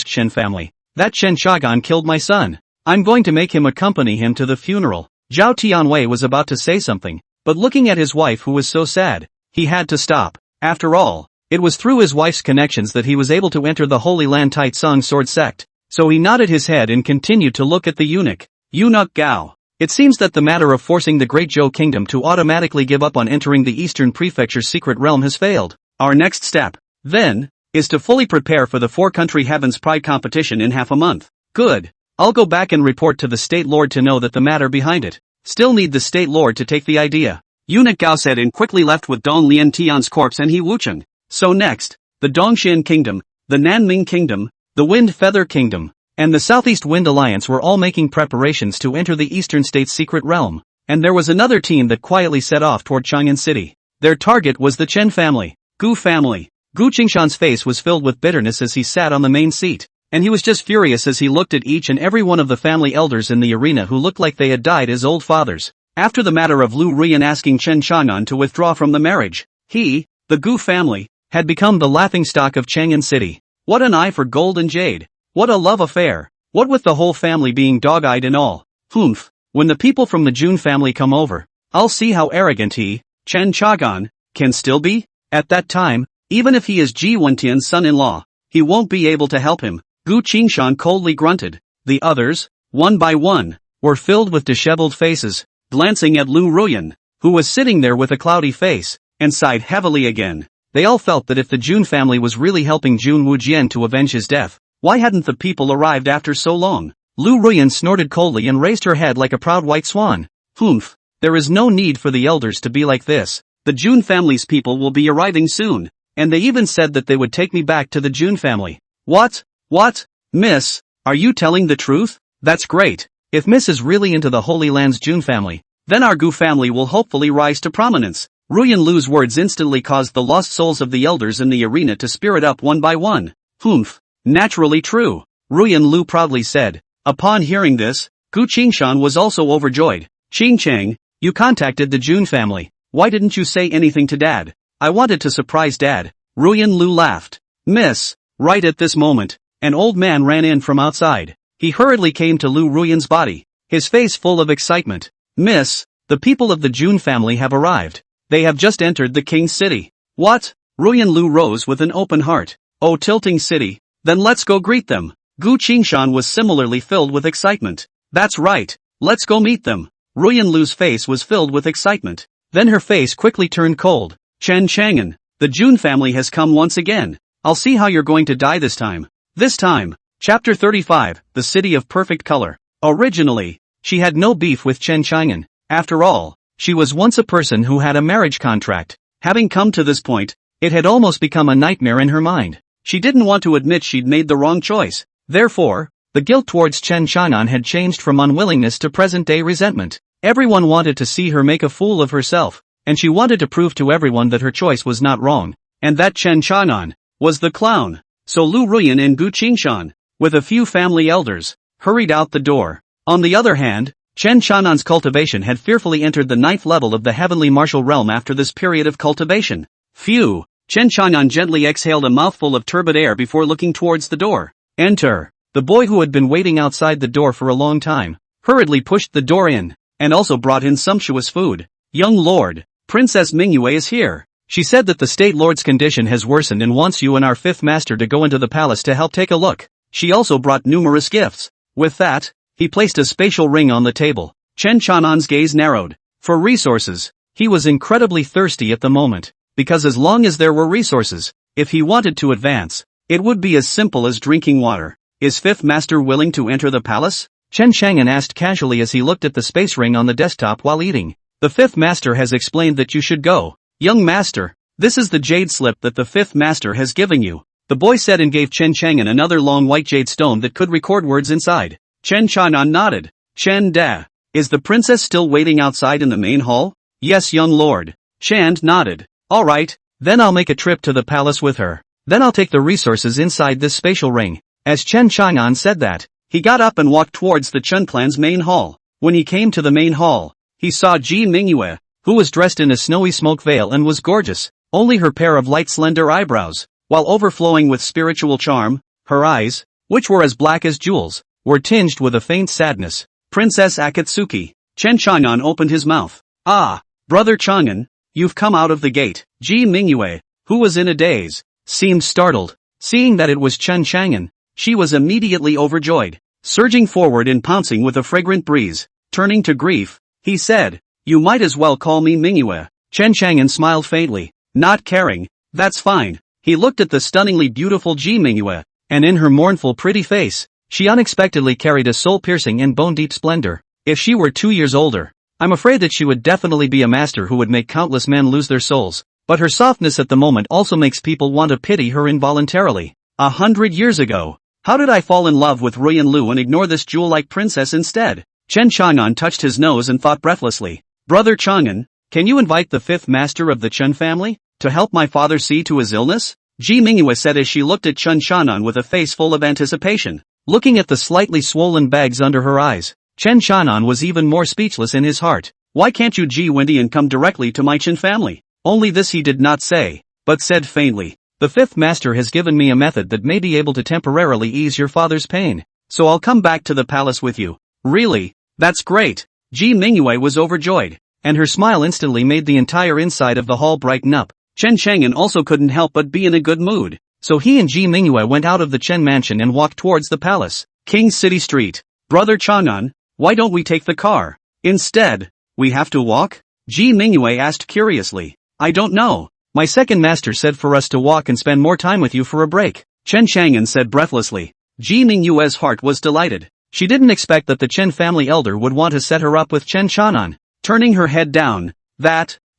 Chen family. That Chen Shagan killed my son. I'm going to make him accompany him to the funeral. Zhao Tianwei was about to say something, but looking at his wife who was so sad, he had to stop. After all, it was through his wife's connections that he was able to enter the Holy Land Taitsung sword sect, so he nodded his head and continued to look at the eunuch. Eunuch Gao. It seems that the matter of forcing the Great Zhou Kingdom to automatically give up on entering the Eastern Prefecture's secret realm has failed. Our next step, then, is to fully prepare for the four-country Heavens Pride competition in half a month. Good. I'll go back and report to the State Lord to know that the matter behind it. Still need the State Lord to take the idea. Eunuch Gao said and quickly left with Dong Lian Tian's corpse and He Wucheng. So next, the Dongxian Kingdom, the Nanming Kingdom, the Wind Feather Kingdom, and the Southeast Wind Alliance were all making preparations to enter the Eastern State's secret realm, and there was another team that quietly set off toward Chang'an City. Their target was the Chen family, Gu family. Gu Qingshan's face was filled with bitterness as he sat on the main seat, and he was just furious as he looked at each and every one of the family elders in the arena who looked like they had died as old fathers. After the matter of Lu Ruyan asking Chen Chang'an to withdraw from the marriage, he, the Gu family, had become the laughingstock of Chang'an City. What an eye for gold and jade! What a love affair! What with the whole family being dog-eyed and all. Humph, when the people from the Jun family come over, I'll see how arrogant he, Chen Chang'an, can still be. At that time, even if he is Ji Wentian's son-in-law, he won't be able to help him. Gu Qingshan coldly grunted. The others, one by one, were filled with disheveled faces, glancing at Lu Ruyan, who was sitting there with a cloudy face, and sighed heavily again. They all felt that if the Jun family was really helping Jun Wujian to avenge his death, why hadn't the people arrived after so long? Lu Ruyan snorted coldly and raised her head like a proud white swan. Humph, there is no need for the elders to be like this. The Jun family's people will be arriving soon, and they even said that they would take me back to the Jun family. What? What? Miss, are you telling the truth? That's great. If Miss is really into the Holy Land's Jun family, then our Gu family will hopefully rise to prominence. Ruyan Lu's words instantly caused the lost souls of the elders in the arena to spirit up one by one. Humph, naturally true, Ruyan Lu proudly said. Upon hearing this, Gu Qingshan was also overjoyed. Chang, you contacted the Jun family. Why didn't you say anything to Dad? I wanted to surprise Dad. Ruyan Lu laughed. Miss, right at this moment, an old man ran in from outside. He hurriedly came to Lu Ruyan's body, his face full of excitement. Miss, the people of the Jun family have arrived. They have just entered the King's City. What? Ruyan Lu rose with an open heart. Oh, tilting city, then let's go greet them. Gu Qingshan was similarly filled with excitement. That's right, let's go meet them. Ruyan Lu's face was filled with excitement. Then her face quickly turned cold. Chen Chang'an, the Jun family has come once again. I'll see how you're going to die this time. This time. Chapter 35, The City of Perfect Color. Originally, she had no beef with Chen Chang'an. After all, she was once a person who had a marriage contract. Having come to this point, it had almost become a nightmare in her mind. She didn't want to admit she'd made the wrong choice. Therefore, the guilt towards Chen Chang'an had changed from unwillingness to present-day resentment. Everyone wanted to see her make a fool of herself, and she wanted to prove to everyone that her choice was not wrong, and that Chen Chang'an was the clown. So Lu Ruyan and Gu Qingshan, with a few family elders, hurried out the door. On the other hand, Chen Chang'an's cultivation had fearfully entered the 9th level of the heavenly martial realm after this period of cultivation. Phew! Chen Chang'an gently exhaled a mouthful of turbid air before looking towards the door. Enter! The boy who had been waiting outside the door for a long time, hurriedly pushed the door in, and also brought in sumptuous food. Young lord, Princess Mingyue is here. She said that the state lord's condition has worsened and wants you and our 5th master to go into the palace to help take a look. She also brought numerous gifts. With that, he placed a spatial ring on the table. Chen Chang'an's gaze narrowed. For resources, he was incredibly thirsty at the moment, because as long as there were resources, if he wanted to advance, it would be as simple as drinking water. Is 5th master willing to enter the palace? Chen Chang'an asked casually as he looked at the space ring on the desktop while eating. The 5th master has explained that you should go. Young master, this is the jade slip that the 5th master has given you. The boy said and gave Chen Chang'an another long white jade stone that could record words inside. Chen Chang'an nodded. Chen Da, is the princess still waiting outside in the main hall? Yes, young lord. Chen nodded. Alright, then I'll make a trip to the palace with her. Then I'll take the resources inside this spatial ring. As Chen Chang'an said that, he got up and walked towards the Chen clan's main hall. When he came to the main hall, he saw Ji Mingyue, who was dressed in a snowy smoke veil and was gorgeous. Only her pair of light slender eyebrows, while overflowing with spiritual charm, her eyes, which were as black as jewels, were tinged with a faint sadness. Princess Akatsuki. Chen Chang'an opened his mouth. Ah, brother Chang'an, you've come out of the gate. Ji Mingyue, who was in a daze, seemed startled. Seeing that it was Chen Chang'an, she was immediately overjoyed, surging forward and pouncing with a fragrant breeze. Turning to Grief, he said, you might as well call me Mingyue. Chen Chang'an smiled faintly, not caring. That's fine. He looked at the stunningly beautiful Ji Mingyue, and in her mournful pretty face, she unexpectedly carried a soul-piercing and bone-deep splendor. If she were 2 years older, I'm afraid that she would definitely be a master who would make countless men lose their souls, but her softness at the moment also makes people want to pity her involuntarily. 100 years ago, How did I fall in love with Ruyan Lu and ignore this jewel-like princess instead? Chen Chang'an touched his nose and thought breathlessly. Brother Chang'an, can you invite the fifth master of the Chen family to help my father see to his illness? Ji Mingyue said as she looked at Chen Chang'an with a face full of anticipation. Looking at the slightly swollen bags under her eyes, Chen Chang'an was even more speechless in his heart. Why can't you Ji Wendian come directly to my Chen family? Only this he did not say, but said faintly. The fifth master has given me a method that may be able to temporarily ease your father's pain, so I'll come back to the palace with you. Really? That's great. Ji Mingyue was overjoyed, and her smile instantly made the entire inside of the hall brighten up. Chen Chang'an also couldn't help but be in a good mood, so he and Ji Mingyue went out of the Chen mansion and walked towards the palace. King City Street. Brother Chang'an, why don't we take the car? Instead, we have to walk? Ji Mingyue asked curiously. I don't know. My second master said for us to walk and spend more time with you for a break, Chen Chang'an said breathlessly. Ji Mingyue's heart was delighted. She didn't expect that the Chen family elder would want to set her up with Chen Chang'an. Turning her head down,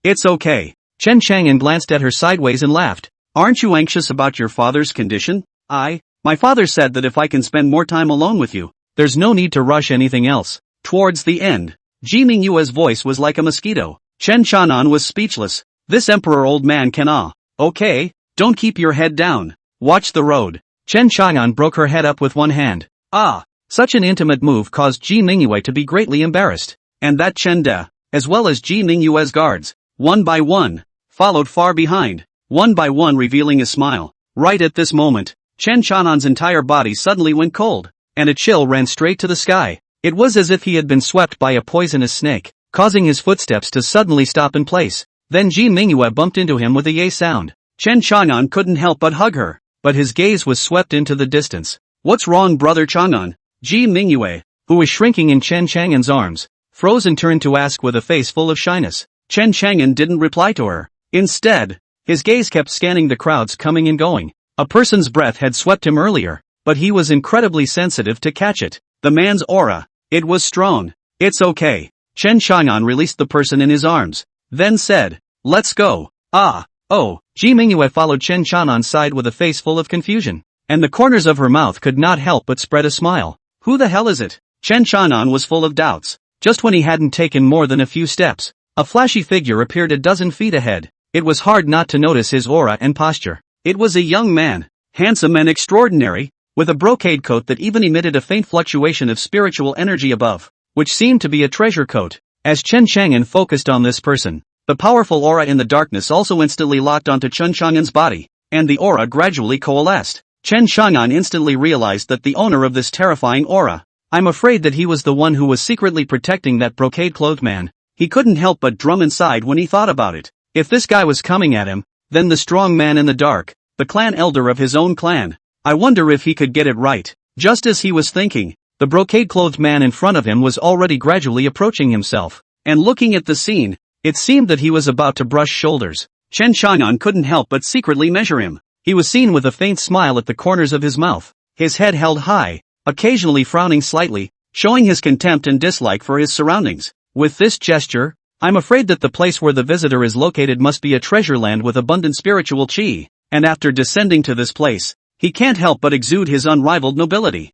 it's okay. Chen Chang'an glanced at her sideways and laughed. Aren't you anxious about your father's condition? My father said that if I can spend more time alone with you, there's no need to rush anything else. Towards the end, Ji Mingyue's voice was like a mosquito. Chen Chang'an was speechless. This emperor old man can Okay, don't keep your head down. Watch the road. Chen Chang'an broke her head up with one hand. Such an intimate move caused Ji Mingyue to be greatly embarrassed. And that Chen De, as well as Ji Mingyue's guards, one by one, followed far behind, one by one revealing a smile. Right at this moment, Chen Chang'an's entire body suddenly went cold, and a chill ran straight to the sky. It was as if he had been swept by a poisonous snake, causing his footsteps to suddenly stop in place. Then Ji Mingyue bumped into him with a yay sound. Chen Chang'an couldn't help but hug her, but his gaze was swept into the distance. What's wrong, brother Chang'an? Ji Mingyue, who was shrinking in Chen Chang'an's arms, froze and turned to ask with a face full of shyness. Chen Chang'an didn't reply to her. Instead, his gaze kept scanning the crowds coming and going. A person's breath had swept him earlier, but he was incredibly sensitive to catch it. The man's aura, it was strong. It's okay. Chen Chang'an released the person in his arms, then said, let's go. Ji Mingyue followed Chen Chang'an's side with a face full of confusion, and the corners of her mouth could not help but spread a smile. Who the hell is it? Chen Chang'an was full of doubts. Just when he hadn't taken more than a few steps, a flashy figure appeared a dozen feet ahead. It was hard not to notice his aura and posture. It was a young man, handsome and extraordinary, with a brocade coat that even emitted a faint fluctuation of spiritual energy above, which seemed to be a treasure coat. As Chen Chang'an focused on this person, the powerful aura in the darkness also instantly locked onto Chen Chang'an's body, and the aura gradually coalesced. Chen Chang'an instantly realized that the owner of this terrifying aura, I'm afraid that he was the one who was secretly protecting that brocade-clothed man. He couldn't help but drum inside when he thought about it. If this guy was coming at him, then the strong man in the dark, the clan elder of his own clan, I wonder if he could get it right. Just as he was thinking, the brocade-clothed man in front of him was already gradually approaching himself, and looking at the scene, it seemed that he was about to brush shoulders. Chen Chang'an couldn't help but secretly measure him. He was seen with a faint smile at the corners of his mouth, his head held high, occasionally frowning slightly, showing his contempt and dislike for his surroundings. With this gesture, I'm afraid that the place where the visitor is located must be a treasure land with abundant spiritual chi, and after descending to this place, he can't help but exude his unrivaled nobility.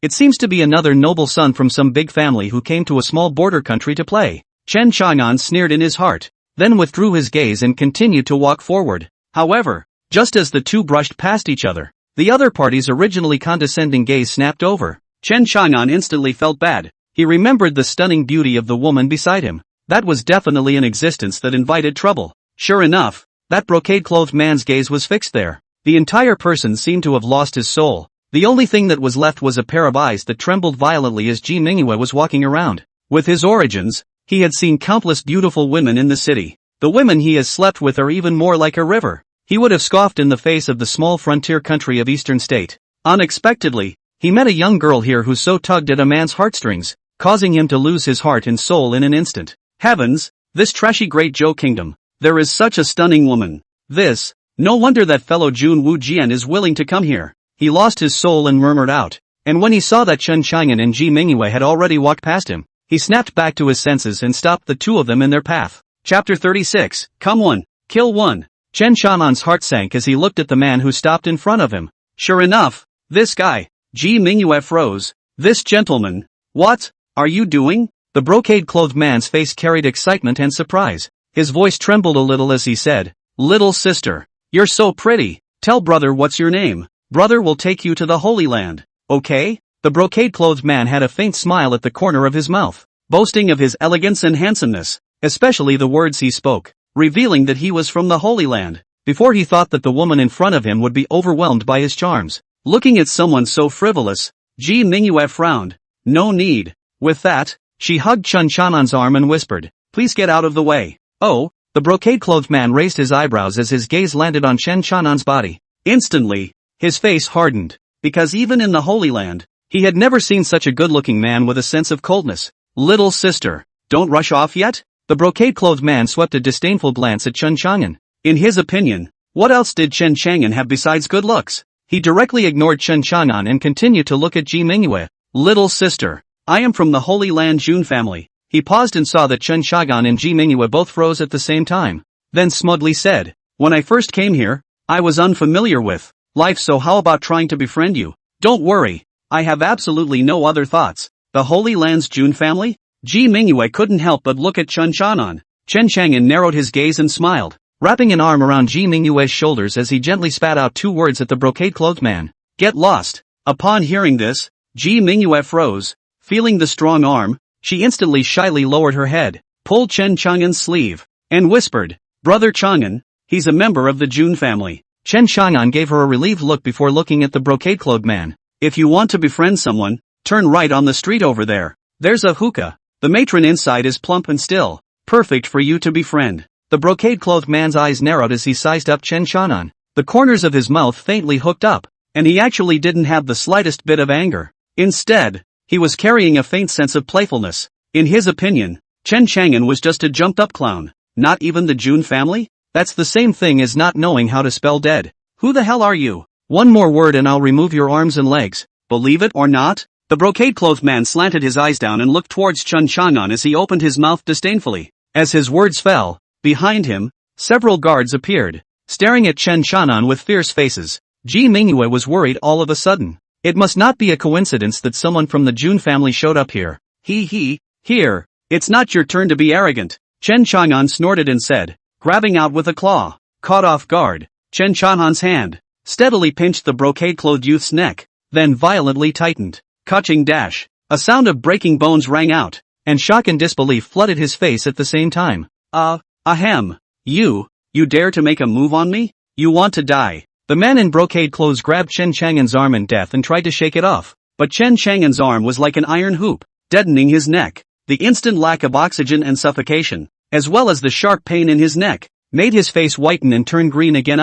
It seems to be another noble son from some big family who came to a small border country to play. Chen Chang'an sneered in his heart, then withdrew his gaze and continued to walk forward. However, just as the two brushed past each other, the other party's originally condescending gaze snapped over. Chen Chang'an instantly felt bad. He remembered the stunning beauty of the woman beside him. That was definitely an existence that invited trouble. Sure enough, that brocade-clothed man's gaze was fixed there. The entire person seemed to have lost his soul. The only thing that was left was a pair of eyes that trembled violently as Ji Mingyue was walking around. With his origins, he had seen countless beautiful women in the city. The women he has slept with are even more like a river. He would have scoffed in the face of the small frontier country of Eastern State. Unexpectedly, he met a young girl here who so tugged at a man's heartstrings, causing him to lose his heart and soul in an instant. Heavens, this trashy Great Zhou Kingdom. There is such a stunning woman. No wonder that fellow Jun Wu Jian is willing to come here. He lost his soul and murmured out. And when he saw that Chen Chang'an and Ji Mingyue had already walked past him, he snapped back to his senses and stopped the two of them in their path. Chapter 36, Come One, Kill One. Chen Chang'an's heart sank as he looked at the man who stopped in front of him. Sure enough, This guy. Ji Mingyue froze. This gentleman. What are you doing? The brocade-clothed man's face carried excitement and surprise. His voice trembled a little as he said, Little sister. You're so pretty. Tell brother what's your name. Brother will take you to the Holy Land. Okay? The brocade-clothed man had a faint smile at the corner of his mouth, boasting of his elegance and handsomeness, especially the words he spoke, revealing that he was from the Holy Land. Before he thought that the woman in front of him would be overwhelmed by his charms. Looking at someone so frivolous, Ji Mingyue frowned. No need. With that, she hugged Chen Chanan's arm and whispered, Please get out of the way. Oh, the brocade-clothed man raised his eyebrows as his gaze landed on Chen Chanan's body. Instantly, his face hardened, because even in the Holy Land, he had never seen such a good-looking man with a sense of coldness. Little sister, don't rush off yet? The brocade-clothed man swept a disdainful glance at Chen Chang'an. In his opinion, what else did Chen Chang'an have besides good looks? He directly ignored Chen Chang'an and continued to look at Ji Mingyue. Little sister, I am from the Holy Land Jun family. He paused and saw that Chen Chang'an and Ji Mingyue both froze at the same time. Then smugly said, When I first came here, I was unfamiliar with life, so how about trying to befriend you? Don't worry, I have absolutely no other thoughts. The Holy Land's Jun family? Ji Mingyue couldn't help but look at Chen Chang'an. Chen Chang'an narrowed his gaze and smiled, wrapping an arm around Ji Mingyue's shoulders as he gently spat out two words at the brocade-clothed man. Get lost. Upon hearing this, Ji Mingyue froze. Feeling the strong arm, she instantly shyly lowered her head, pulled Chen Chang'an's sleeve, and whispered, Brother Chang'an, he's a member of the Jun family. Chen Chang'an gave her a relieved look before looking at the brocade-clothed man. If you want to befriend someone, turn right on the street over there. There's a hookah. The matron inside is plump and still, perfect for you to befriend. The brocade-clothed man's eyes narrowed as he sized up Chen Chang'an. The corners of his mouth faintly hooked up, and he actually didn't have the slightest bit of anger. Instead, he was carrying a faint sense of playfulness. In his opinion, Chen Chang'an was just a jumped-up clown. Not even the Jun family? That's the same thing as not knowing how to spell dead. Who the hell are you? One more word and I'll remove your arms and legs. Believe it or not, the brocade-clothed man slanted his eyes down and looked towards Chen Chang'an as he opened his mouth disdainfully. As his words fell, behind him, several guards appeared, staring at Chen Chang'an with fierce faces. Ji Mingyue was worried all of a sudden. It must not be a coincidence that someone from the Jun family showed up here. Here, it's not your turn to be arrogant. Chen Chang'an snorted and said, grabbing out with a claw. Caught off guard, Chen Chang'an's hand steadily pinched the brocade-clothed youth's neck, then violently tightened. Catching dash. A sound of breaking bones rang out, and shock and disbelief flooded his face at the same time. Ahem. You dare to make a move on me? You want to die. The man in brocade clothes grabbed Chen Chang'an's arm in death and tried to shake it off. But Chen Chang'an's arm was like an iron hoop, deadening his neck. The instant lack of oxygen and suffocation, as well as the sharp pain in his neck, made his face whiten and turn green again.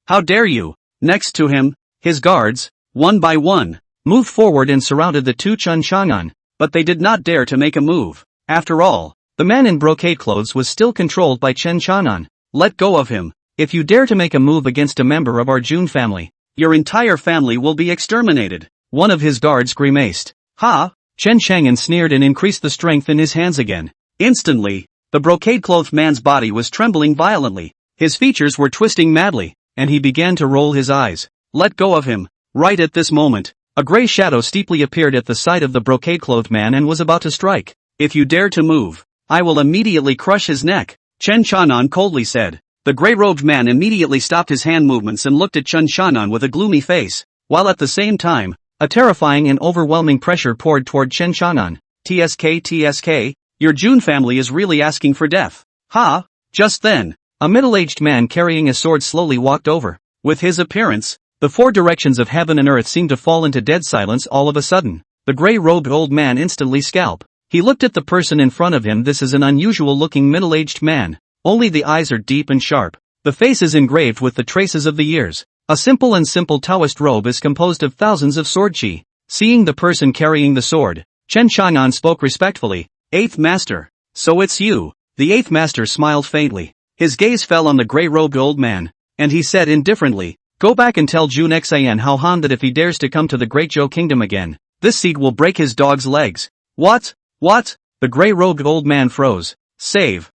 How dare you? Next to him, his guards, one by one, moved forward and surrounded the two Chen Chang'an, but they did not dare to make a move. After all, the man in brocade clothes was still controlled by Chen Chang'an. Let go of him. If you dare to make a move against a member of our Jun family, your entire family will be exterminated. One of his guards grimaced. Ha! Chen Chang'an sneered and increased the strength in his hands again. Instantly, the brocade-clothed man's body was trembling violently. His features were twisting madly, and he began to roll his eyes. Let go of him. Right at this moment, a gray shadow steeply appeared at the side of the brocade-clothed man and was about to strike. If you dare to move, I will immediately crush his neck, Chen Chang'an coldly said. The gray-robed man immediately stopped his hand movements and looked at Chen Chang'an with a gloomy face, while at the same time, a terrifying and overwhelming pressure poured toward Chen Chang'an. TSK, your Jun family is really asking for death. Ha! Just then, a middle-aged man carrying a sword slowly walked over. With his appearance, the four directions of heaven and earth seemed to fall into dead silence all of a sudden. The gray-robed old man instantly scalped. He looked at the person in front of him. This is an unusual-looking middle-aged man. Only the eyes are deep and sharp. The face is engraved with the traces of the years. A simple Taoist robe is composed of thousands of sword chi. Seeing the person carrying the sword, Chen Chang'an spoke respectfully. Eighth Master. So it's you. The Eighth Master smiled faintly. His gaze fell on the gray-robed old man, and he said indifferently, Go back and tell Jun Xian Hao Han that if he dares to come to the Great Zhou Kingdom again, this seed will break his dog's legs. What? The gray-robed old man froze. Save.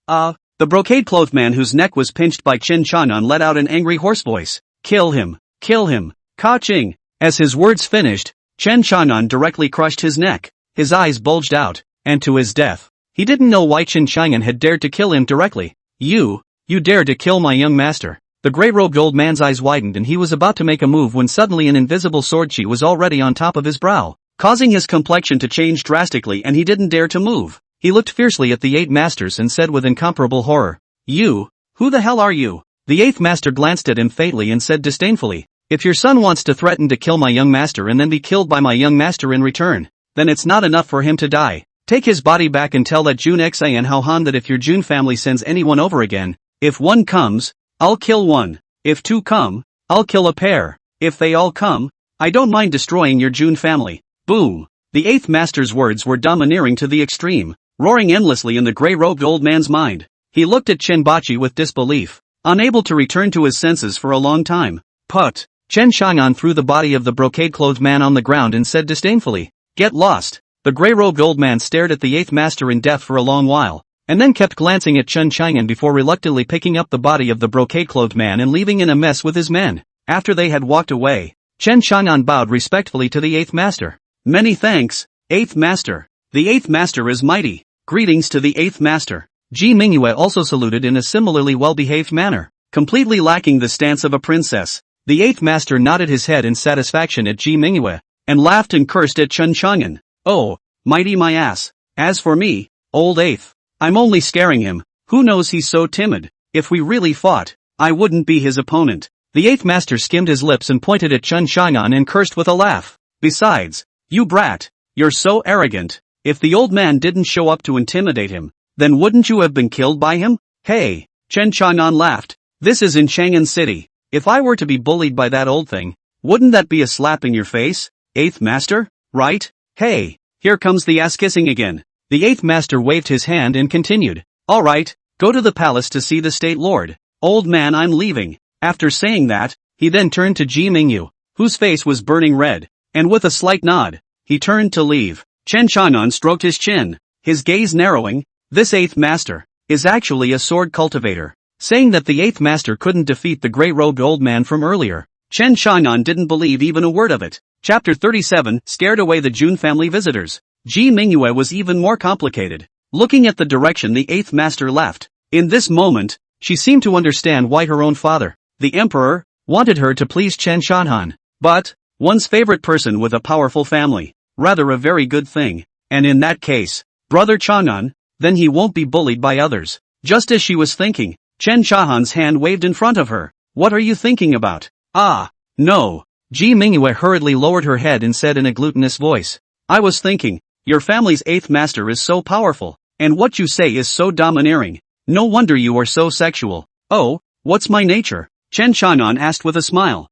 The brocade-clothed man whose neck was pinched by Chen Chang'an let out an angry hoarse voice. Kill him. Kill him. Ka-ching. As his words finished, Chen Chang'an directly crushed his neck. His eyes bulged out, and to his death. He didn't know why Chen Chang'an had dared to kill him directly. You dared to kill my young master. The grey-robed old man's eyes widened and he was about to make a move when suddenly an invisible sword chi was already on top of his brow, causing his complexion to change drastically and he didn't dare to move. He looked fiercely at the 8 masters and said with incomparable horror, "You, who the hell are you?" The 8th master glanced at him fatally and said disdainfully, "If your son wants to threaten to kill my young master and then be killed by my young master in return, then it's not enough for him to die. Take his body back and tell that Jun Xian Hao Han that if your Jun family sends anyone over again, if 1 comes, I'll kill 1. If 2 come, I'll kill a pair. If they all come, I don't mind destroying your Jun family." Boom. The 8th master's words were domineering to the extreme, roaring endlessly in the grey-robed old man's mind. He looked at Chen Bachi with disbelief, unable to return to his senses for a long time. Put. Chen Chang'an threw the body of the brocade-clothed man on the ground and said disdainfully, "Get lost." The grey-robed old man stared at the 8th master in death for a long while, and then kept glancing at Chen Chang'an before reluctantly picking up the body of the brocade-clothed man and leaving in a mess with his men. After they had walked away, Chen Chang'an bowed respectfully to the 8th master. "Many thanks, 8th master. The 8th master is mighty. Greetings to the 8th master." Ji Mingyue also saluted in a similarly well-behaved manner, completely lacking the stance of a princess. The 8th master nodded his head in satisfaction at Ji Mingyue, and laughed and cursed at Chen Chang'an. "Oh, mighty my ass. As for me, old 8th, I'm only scaring him. Who knows he's so timid. If we really fought, I wouldn't be his opponent." The 8th master skimmed his lips and pointed at Chen Chang'an and cursed with a laugh. "Besides, you brat, you're so arrogant. If the old man didn't show up to intimidate him, then wouldn't you have been killed by him?" "Hey," Chen Chang'an laughed. "This is in Chang'an City. If I were to be bullied by that old thing, wouldn't that be a slap in your face, 8th master, right? Hey, here comes the ass-kissing again." The 8th master waved his hand and continued, "Alright, go to the palace to see the state lord. Old man, I'm leaving." After saying that, he then turned to Ji Mingyu, whose face was burning red, and with a slight nod, he turned to leave. Chen Chang'an stroked his chin, his gaze narrowing. This 8th master is actually a sword cultivator. Saying that the 8th master couldn't defeat the grey-robed old man from earlier, Chen Chang'an didn't believe even a word of it. Chapter 37 scared away the Jun family visitors. Ji Mingyue was even more complicated, looking at the direction the 8th master left. In this moment, she seemed to understand why her own father, the emperor, wanted her to please Chen Chang'an. But, one's favorite person with a powerful family, rather a very good thing, and in that case, brother Chang'an, then he won't be bullied by others. Just as she was thinking, Chen Chang'an's hand waved in front of her. "What are you thinking about?" "Ah, no." Ji Mingyue hurriedly lowered her head and said in a glutinous voice, "I was thinking, your family's 8th master is so powerful, and what you say is so domineering. No wonder you are so sexual." "Oh, what's my nature?" Chen Chang'an asked with a smile.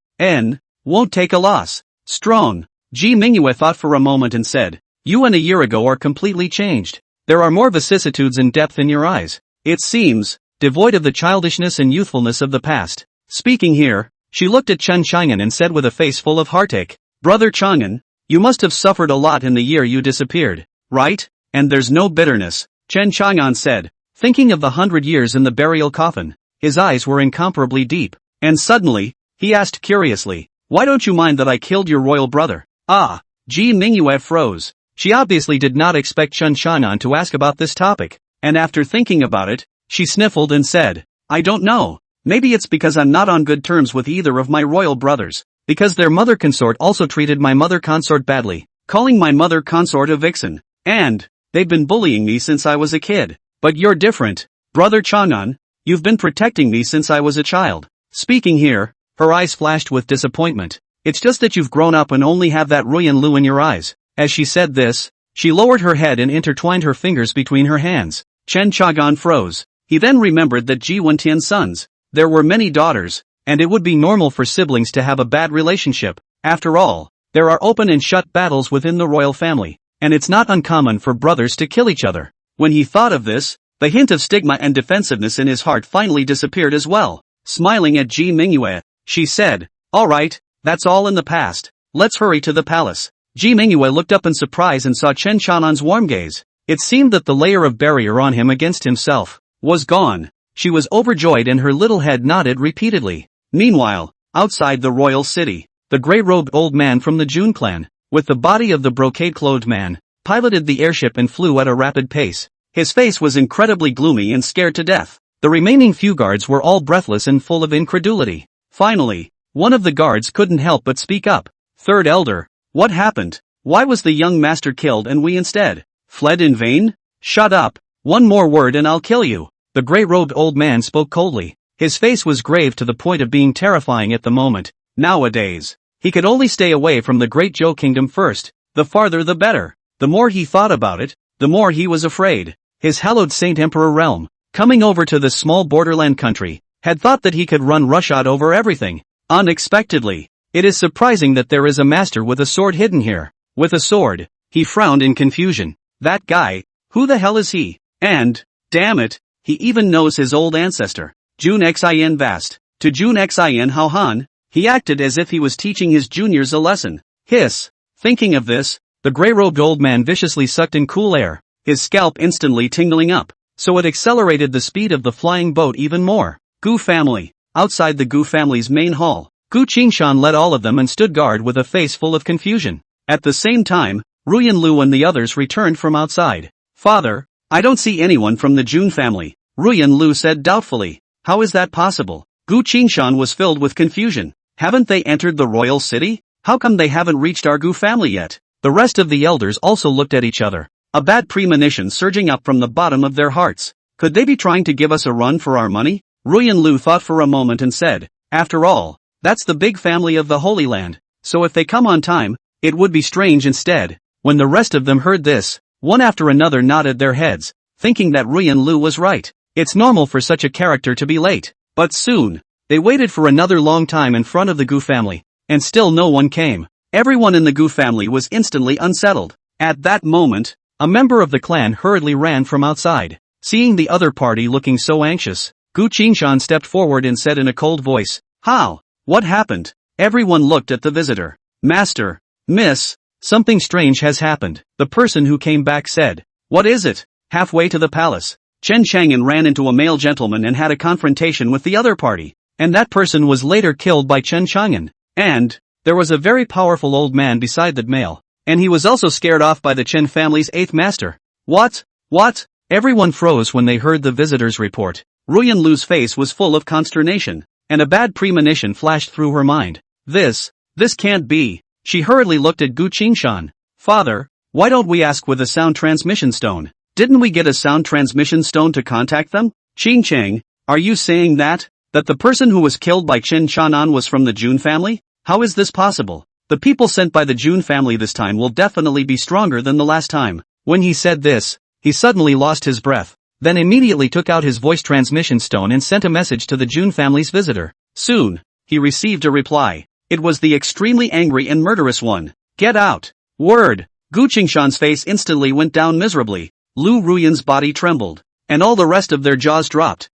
Won't take a loss. Strong." Ji Mingyue thought for a moment and said, "You and a year ago are completely changed. There are more vicissitudes and depth in your eyes. It seems, devoid of the childishness and youthfulness of the past." Speaking here, she looked at Chen Chang'an and said with a face full of heartache, "Brother Chang'an, you must have suffered a lot in the year you disappeared, right? And there's no bitterness." Chen Chang'an said, thinking of the 100 years in the burial coffin. His eyes were incomparably deep, and suddenly, he asked curiously, "Why don't you mind that I killed your royal brother?" "Ah." Ji Mingyue froze. She obviously did not expect Chen Chang'an to ask about this topic, and after thinking about it, she sniffled and said, "I don't know. Maybe it's because I'm not on good terms with either of my royal brothers, because their mother consort also treated my mother consort badly, calling my mother consort a vixen, and they've been bullying me since I was a kid. But you're different, brother Chang'an. You've been protecting me since I was a child." Speaking here, her eyes flashed with disappointment. "It's just that you've grown up and only have that Ruyan Lu in your eyes." As she said this, she lowered her head and intertwined her fingers between her hands. Chen Chang'an froze. He then remembered that Ji Wentian's sons, there were many daughters, and it would be normal for siblings to have a bad relationship. After all, there are open and shut battles within the royal family, and it's not uncommon for brothers to kill each other. When he thought of this, the hint of stigma and defensiveness in his heart finally disappeared as well. Smiling at Ji Mingyue, she said, "Alright, that's all in the past. Let's hurry to the palace." Ji Mingyue looked up in surprise and saw Chen Chang'an's warm gaze. It seemed that the layer of barrier on him against himself was gone. She was overjoyed and her little head nodded repeatedly. Meanwhile, outside the royal city, the gray-robed old man from the June clan, with the body of the brocade-clothed man, piloted the airship and flew at a rapid pace. His face was incredibly gloomy and scared to death. The remaining few guards were all breathless and full of incredulity. Finally, one of the guards couldn't help but speak up. Third Elder, what happened? Why was the young master killed and we instead fled in vain? Shut up. One more word and I'll kill you. The gray-robed old man spoke coldly. His face was grave to the point of being terrifying at the moment. Nowadays, he could only stay away from the Great Joe Kingdom first. The farther the better. The more he thought about it, the more he was afraid. His hallowed Saint Emperor realm, coming over to this small borderland country, had thought that he could run roughshod over everything. Unexpectedly, it is surprising that there is a master with a sword hidden here. With a sword, he frowned in confusion. That guy, who the hell is he? And, damn it, he even knows his old ancestor, Jun Xin Vast. To Jun Xin Hao Han, he acted as if he was teaching his juniors a lesson. Hiss. Thinking of this, the gray-robed old man viciously sucked in cool air, his scalp instantly tingling up, so it accelerated the speed of the flying boat even more. Gu family. Outside the Gu family's main hall, Gu Qingshan led all of them and stood guard with a face full of confusion. At the same time, Ruyan Lu and the others returned from outside. Father, I don't see anyone from the Jun family, Ruyan Lu said doubtfully. How is that possible? Gu Qingshan was filled with confusion. Haven't they entered the royal city? How come they haven't reached our Gu family yet? The rest of the elders also looked at each other, a bad premonition surging up from the bottom of their hearts. Could they be trying to give us a run for our money? Ruyan Lu thought for a moment and said, after all, that's the big family of the Holy Land, so if they come on time, it would be strange instead. When the rest of them heard this, one after another nodded their heads, thinking that Ruyan Lu was right. It's normal for such a character to be late. But soon, they waited for another long time in front of the Gu family, and still no one came. Everyone in the Gu family was instantly unsettled. At that moment, a member of the clan hurriedly ran from outside. Seeing the other party looking so anxious, Gu Qingshan stepped forward and said in a cold voice, How? What happened? Everyone looked at the visitor. Master, Miss, something strange has happened. The person who came back said, What is it? Halfway to the palace, Chen Chang'an ran into a male gentleman and had a confrontation with the other party, and that person was later killed by Chen Chang'an. And there was a very powerful old man beside that male, and he was also scared off by the Chen family's 8th master. What? What? Everyone froze when they heard the visitor's report. Ruyan Lu's face was full of consternation, and a bad premonition flashed through her mind. This can't be. She hurriedly looked at Gu Qingshan. Father, why don't we ask with a sound transmission stone? Didn't we get a sound transmission stone to contact them? Qing Cheng, are you saying that the person who was killed by Chen Chang'an was from the Jun family? How is this possible? The people sent by the Jun family this time will definitely be stronger than the last time. When he said this, he suddenly lost his breath, then immediately took out his voice transmission stone and sent a message to the Jun family's visitor. Soon, he received a reply. It was the extremely angry and murderous one. Get out. Word. Gu Qingshan's face instantly went down miserably. Lu Ruyan's body trembled, and all the rest of their jaws dropped.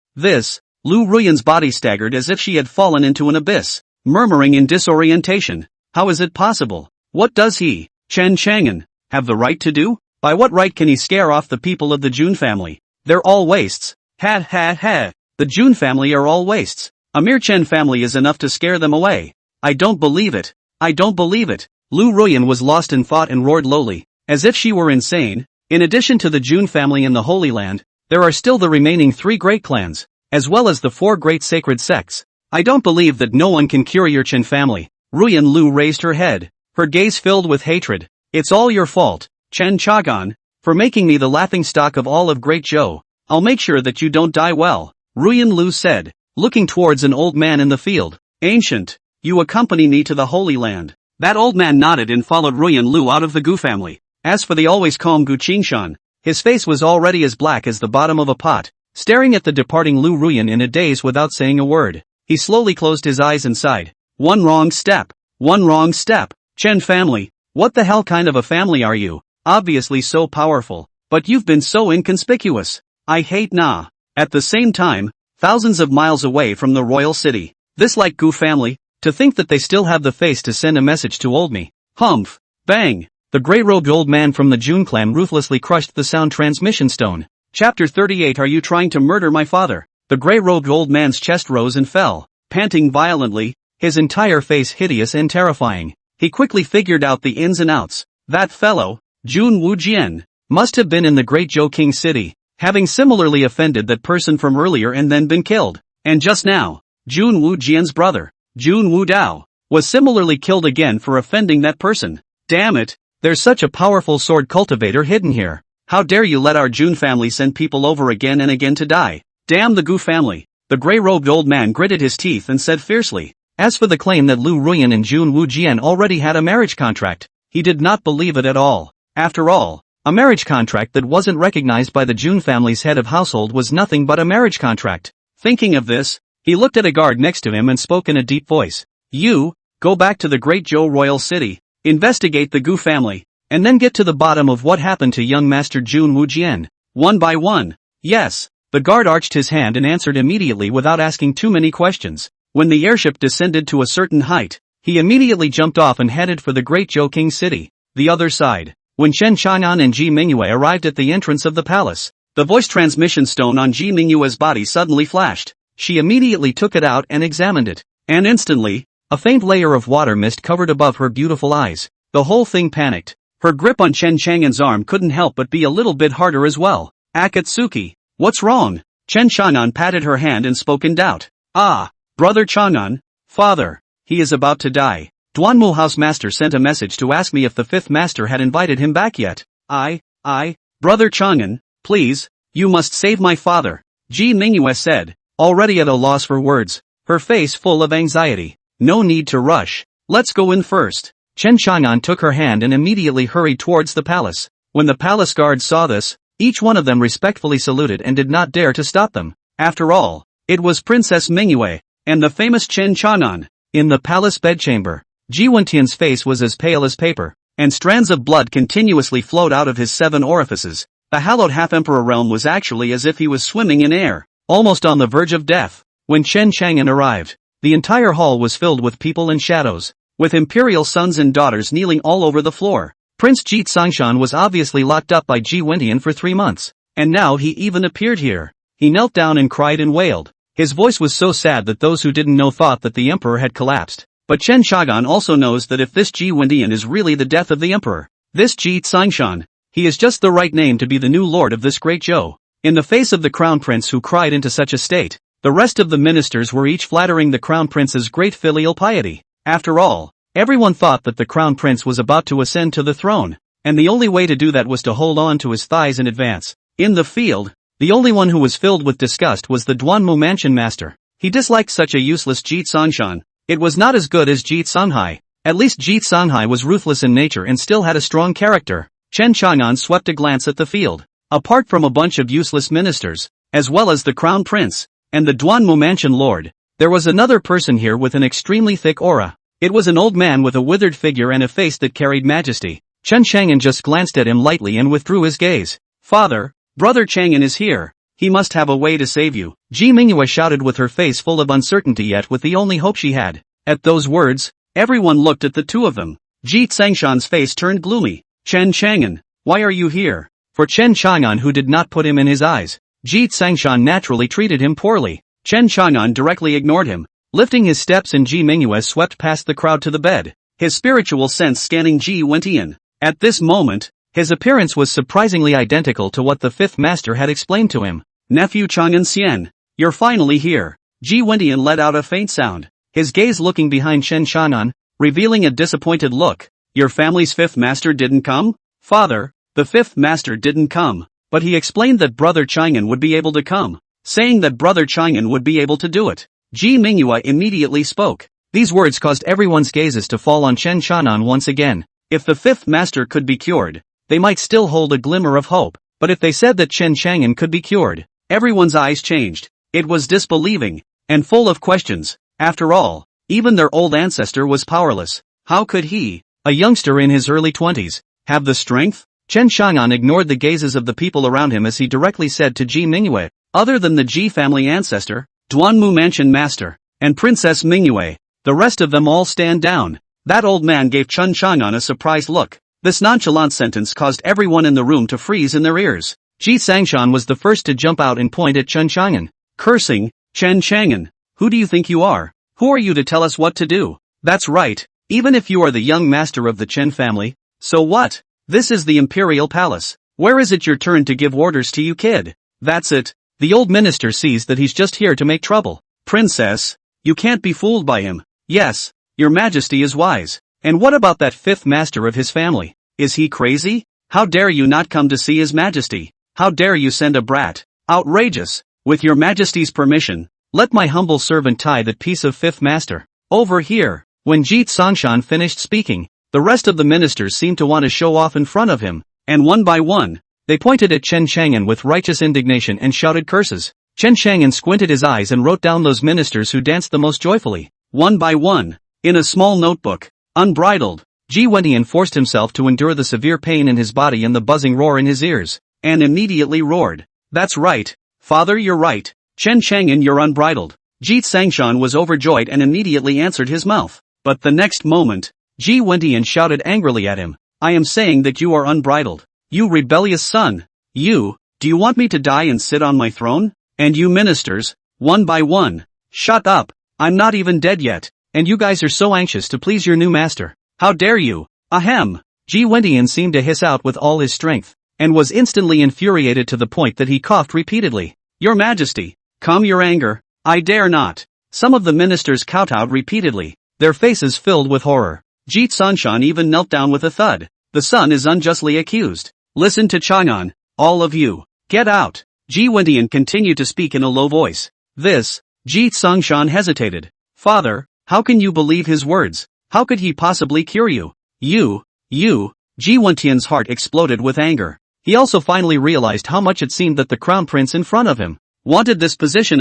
Lu Ruyan's body staggered as if she had fallen into an abyss, murmuring in disorientation. How is it possible? What does he, Chen Chang'an, have the right to do? By what right can he scare off the people of the Jun family? They're all wastes. Ha ha ha. The Jun family are all wastes. A mere Chen family is enough to scare them away. I don't believe it. I don't believe it. Lu Ruyan was lost in thought and roared lowly, as if she were insane. In addition to the Jun family in the Holy Land, there are still the remaining 3 great clans, as well as the 4 great sacred sects. I don't believe that no one can cure your Chen family. Ruyan Lu raised her head, her gaze filled with hatred. It's all your fault, Chen Chang'an, for making me the laughingstock of all of Great Zhou. I'll make sure that you don't die well, Ruyan Lu said, looking towards an old man in the field. Ancient, you accompany me to the Holy Land. That old man nodded and followed Ruyan Lu out of the Gu family. As for the always calm Gu Qingshan, his face was already as black as the bottom of a pot, staring at the departing Lu Ruyan in a daze without saying a word. He slowly closed his eyes and sighed. One wrong step. One wrong step. Chen family, what the hell kind of a family are you? Obviously so powerful, but you've been so inconspicuous. I hate Na. At the same time, thousands of miles away from the royal city, this like Gu family, to think that they still have the face to send a message to old me. Humph. Bang. The gray-robed old man from the Jun clan ruthlessly crushed the sound transmission stone. Chapter 38. Are you trying to murder my father? The gray-robed old man's chest rose and fell. Panting violently, his entire face hideous and terrifying. He quickly figured out the ins and outs. That fellow, Jun Wujian, must have been in the Great Zhou King City, having similarly offended that person from earlier and then been killed. And just now, Jun Wujian's brother, Jun Wudao, was similarly killed again for offending that person. Damn it, there's such a powerful sword cultivator hidden here. How dare you let our Jun family send people over again and again to die? Damn the Gu family. The gray-robed old man gritted his teeth and said fiercely. As for the claim that Lu Ruyan and Jun Wujian already had a marriage contract, he did not believe it at all. After all, a marriage contract that wasn't recognized by the Jun family's head of household was nothing but a marriage contract. Thinking of this, he looked at a guard next to him and spoke in a deep voice. You, go back to the Great Zhou Royal City, investigate the Gu family, and then get to the bottom of what happened to young Master Jun Wujian. One by one. Yes. The guard arched his hand and answered immediately without asking too many questions. When the airship descended to a certain height, he immediately jumped off and headed for the Great Zhou King City. The other side. When Chen Chang'an and Ji Mingyue arrived at the entrance of the palace, the voice transmission stone on Ji Mingyue's body suddenly flashed. She immediately took it out and examined it. And instantly, a faint layer of water mist covered above her beautiful eyes. The whole thing panicked. Her grip on Chen Chang'an's arm couldn't help but be a little bit harder as well. Akatsuki, what's wrong? Chen Chang'an patted her hand and spoke in doubt. Ah, Brother Chang'an, father, he is about to die. Duanmu House Master sent a message to ask me if the fifth master had invited him back yet. Brother Chang'an, please, you must save my father, Ji Mingyue said, already at a loss for words, her face full of anxiety. No need to rush. Let's go in first. Chen Chang'an took her hand and immediately hurried towards the palace. When the palace guards saw this, each one of them respectfully saluted and did not dare to stop them. After all, it was Princess Mingyue, and the famous Chen Chang'an. In the palace bedchamber, Ji Wentian's face was as pale as paper, and strands of blood continuously flowed out of his 7 orifices. The hallowed half-emperor realm was actually as if he was swimming in air, almost on the verge of death. When Chen Chang'an arrived, the entire hall was filled with people and shadows, with imperial sons and daughters kneeling all over the floor. Prince Ji Tsangshan was obviously locked up by Ji Wentian for 3 months, and now he even appeared here. He knelt down and cried and wailed. His voice was so sad that those who didn't know thought that the emperor had collapsed. But Chen Chang'an also knows that if this Ji Wentian is really the death of the emperor, this Ji Tsangshan, he is just the right name to be the new lord of this great Zhou. In the face of the crown prince who cried into such a state, the rest of the ministers were each flattering the crown prince's great filial piety. After all, everyone thought that the crown prince was about to ascend to the throne, and the only way to do that was to hold on to his thighs in advance. In the field, the only one who was filled with disgust was the Duanmu mansion master. He disliked such a useless Ji Tsangshan. It was not as good as Ji Tsanghai. At least Ji Tsanghai was ruthless in nature and still had a strong character. Chen Chang'an swept a glance at the field. Apart from a bunch of useless ministers, as well as the crown prince, and the Duanmu mansion lord, there was another person here with an extremely thick aura. It was an old man with a withered figure and a face that carried majesty. Chen Chang'an just glanced at him lightly and withdrew his gaze. Father, Brother Chang'an is here. He must have a way to save you. Ji Mingyue shouted with her face full of uncertainty yet with the only hope she had. At those words, everyone looked at the two of them. Ji Tsangshan's face turned gloomy. Chen Chang'an, why are you here? For Chen Chang'an, who did not put him in his eyes, Ji Tsangshan naturally treated him poorly. Chen Chang'an directly ignored him. Lifting his steps, and Ji Mingyue swept past the crowd to the bed, his spiritual sense scanning Ji Wentian. At this moment, his appearance was surprisingly identical to what the fifth master had explained to him. Nephew Chang'an Xian, you're finally here. Ji Wentian let out a faint sound, his gaze looking behind Chen Chang'an, revealing a disappointed look. Your family's fifth master didn't come? Father, the fifth master didn't come, but he explained that Brother Chang'an would be able to come, saying that Brother Chang'an would be able to do it. Ji Mingyue immediately spoke. These words caused everyone's gazes to fall on Chen Chang'an once again. If the fifth master could be cured, they might still hold a glimmer of hope, but if they said that Chen Chang'an could be cured, everyone's eyes changed. It was disbelieving, and full of questions. After all, even their old ancestor was powerless. How could he, a youngster in his early 20s, have the strength? Chen Chang'an ignored the gazes of the people around him as he directly said to Ji Mingyue, other than the Ji family ancestor, Duanmu mansion master, and Princess Mingyue, the rest of them all stand down. That old man gave Chen Chang'an a surprised look. This nonchalant sentence caused everyone in the room to freeze in their ears. Ji Tsangshan was the first to jump out and point at Chen Chang'an, cursing, Chen Chang'an, who do you think you are? Who are you to tell us what to do? That's right, even if you are the young master of the Chen family. So what? This is the Imperial Palace. Where is it your turn to give orders to, you kid? That's it. The old minister sees that he's just here to make trouble. Princess, you can't be fooled by him. Yes, your majesty is wise. And what about that fifth master of his family? Is he crazy? How dare you not come to see his majesty? How dare you send a brat? Outrageous. With your majesty's permission, let my humble servant tie that piece of fifth master. Over here. When Ji Tsongshan finished speaking, the rest of the ministers seemed to want to show off in front of him, and one by one, they pointed at Chen Chang'an with righteous indignation and shouted curses. Chen Chang'an squinted his eyes and wrote down those ministers who danced the most joyfully, one by one, in a small notebook. Unbridled, Ji Wentian forced himself to endure the severe pain in his body and the buzzing roar in his ears, and immediately roared. That's right, father, you're right. Chen Chang'an, you're unbridled. Ji Tsongshan was overjoyed and immediately answered his mouth. But the next moment, Ji Wentian shouted angrily at him. I am saying that you are unbridled. You rebellious son. Do you want me to die and sit on my throne? And you ministers, one by one. Shut up, I'm not even dead yet, and you guys are so anxious to please your new master. How dare you? Ahem. Ji Wentian seemed to hiss out with all his strength, and was instantly infuriated to the point that he coughed repeatedly. Your majesty, calm your anger. I dare not. Some of the ministers kowtowed repeatedly, their faces filled with horror. Ji Tsongshan even knelt down with a thud. The son is unjustly accused. Listen to Chang'an, all of you. Get out. Ji Wentian continued to speak in a low voice. Ji Tsongshan hesitated. Father, how can you believe his words? How could he possibly cure you? Ji Wentian's heart exploded with anger. He also finally realized how much it seemed that the crown prince in front of him wanted this position.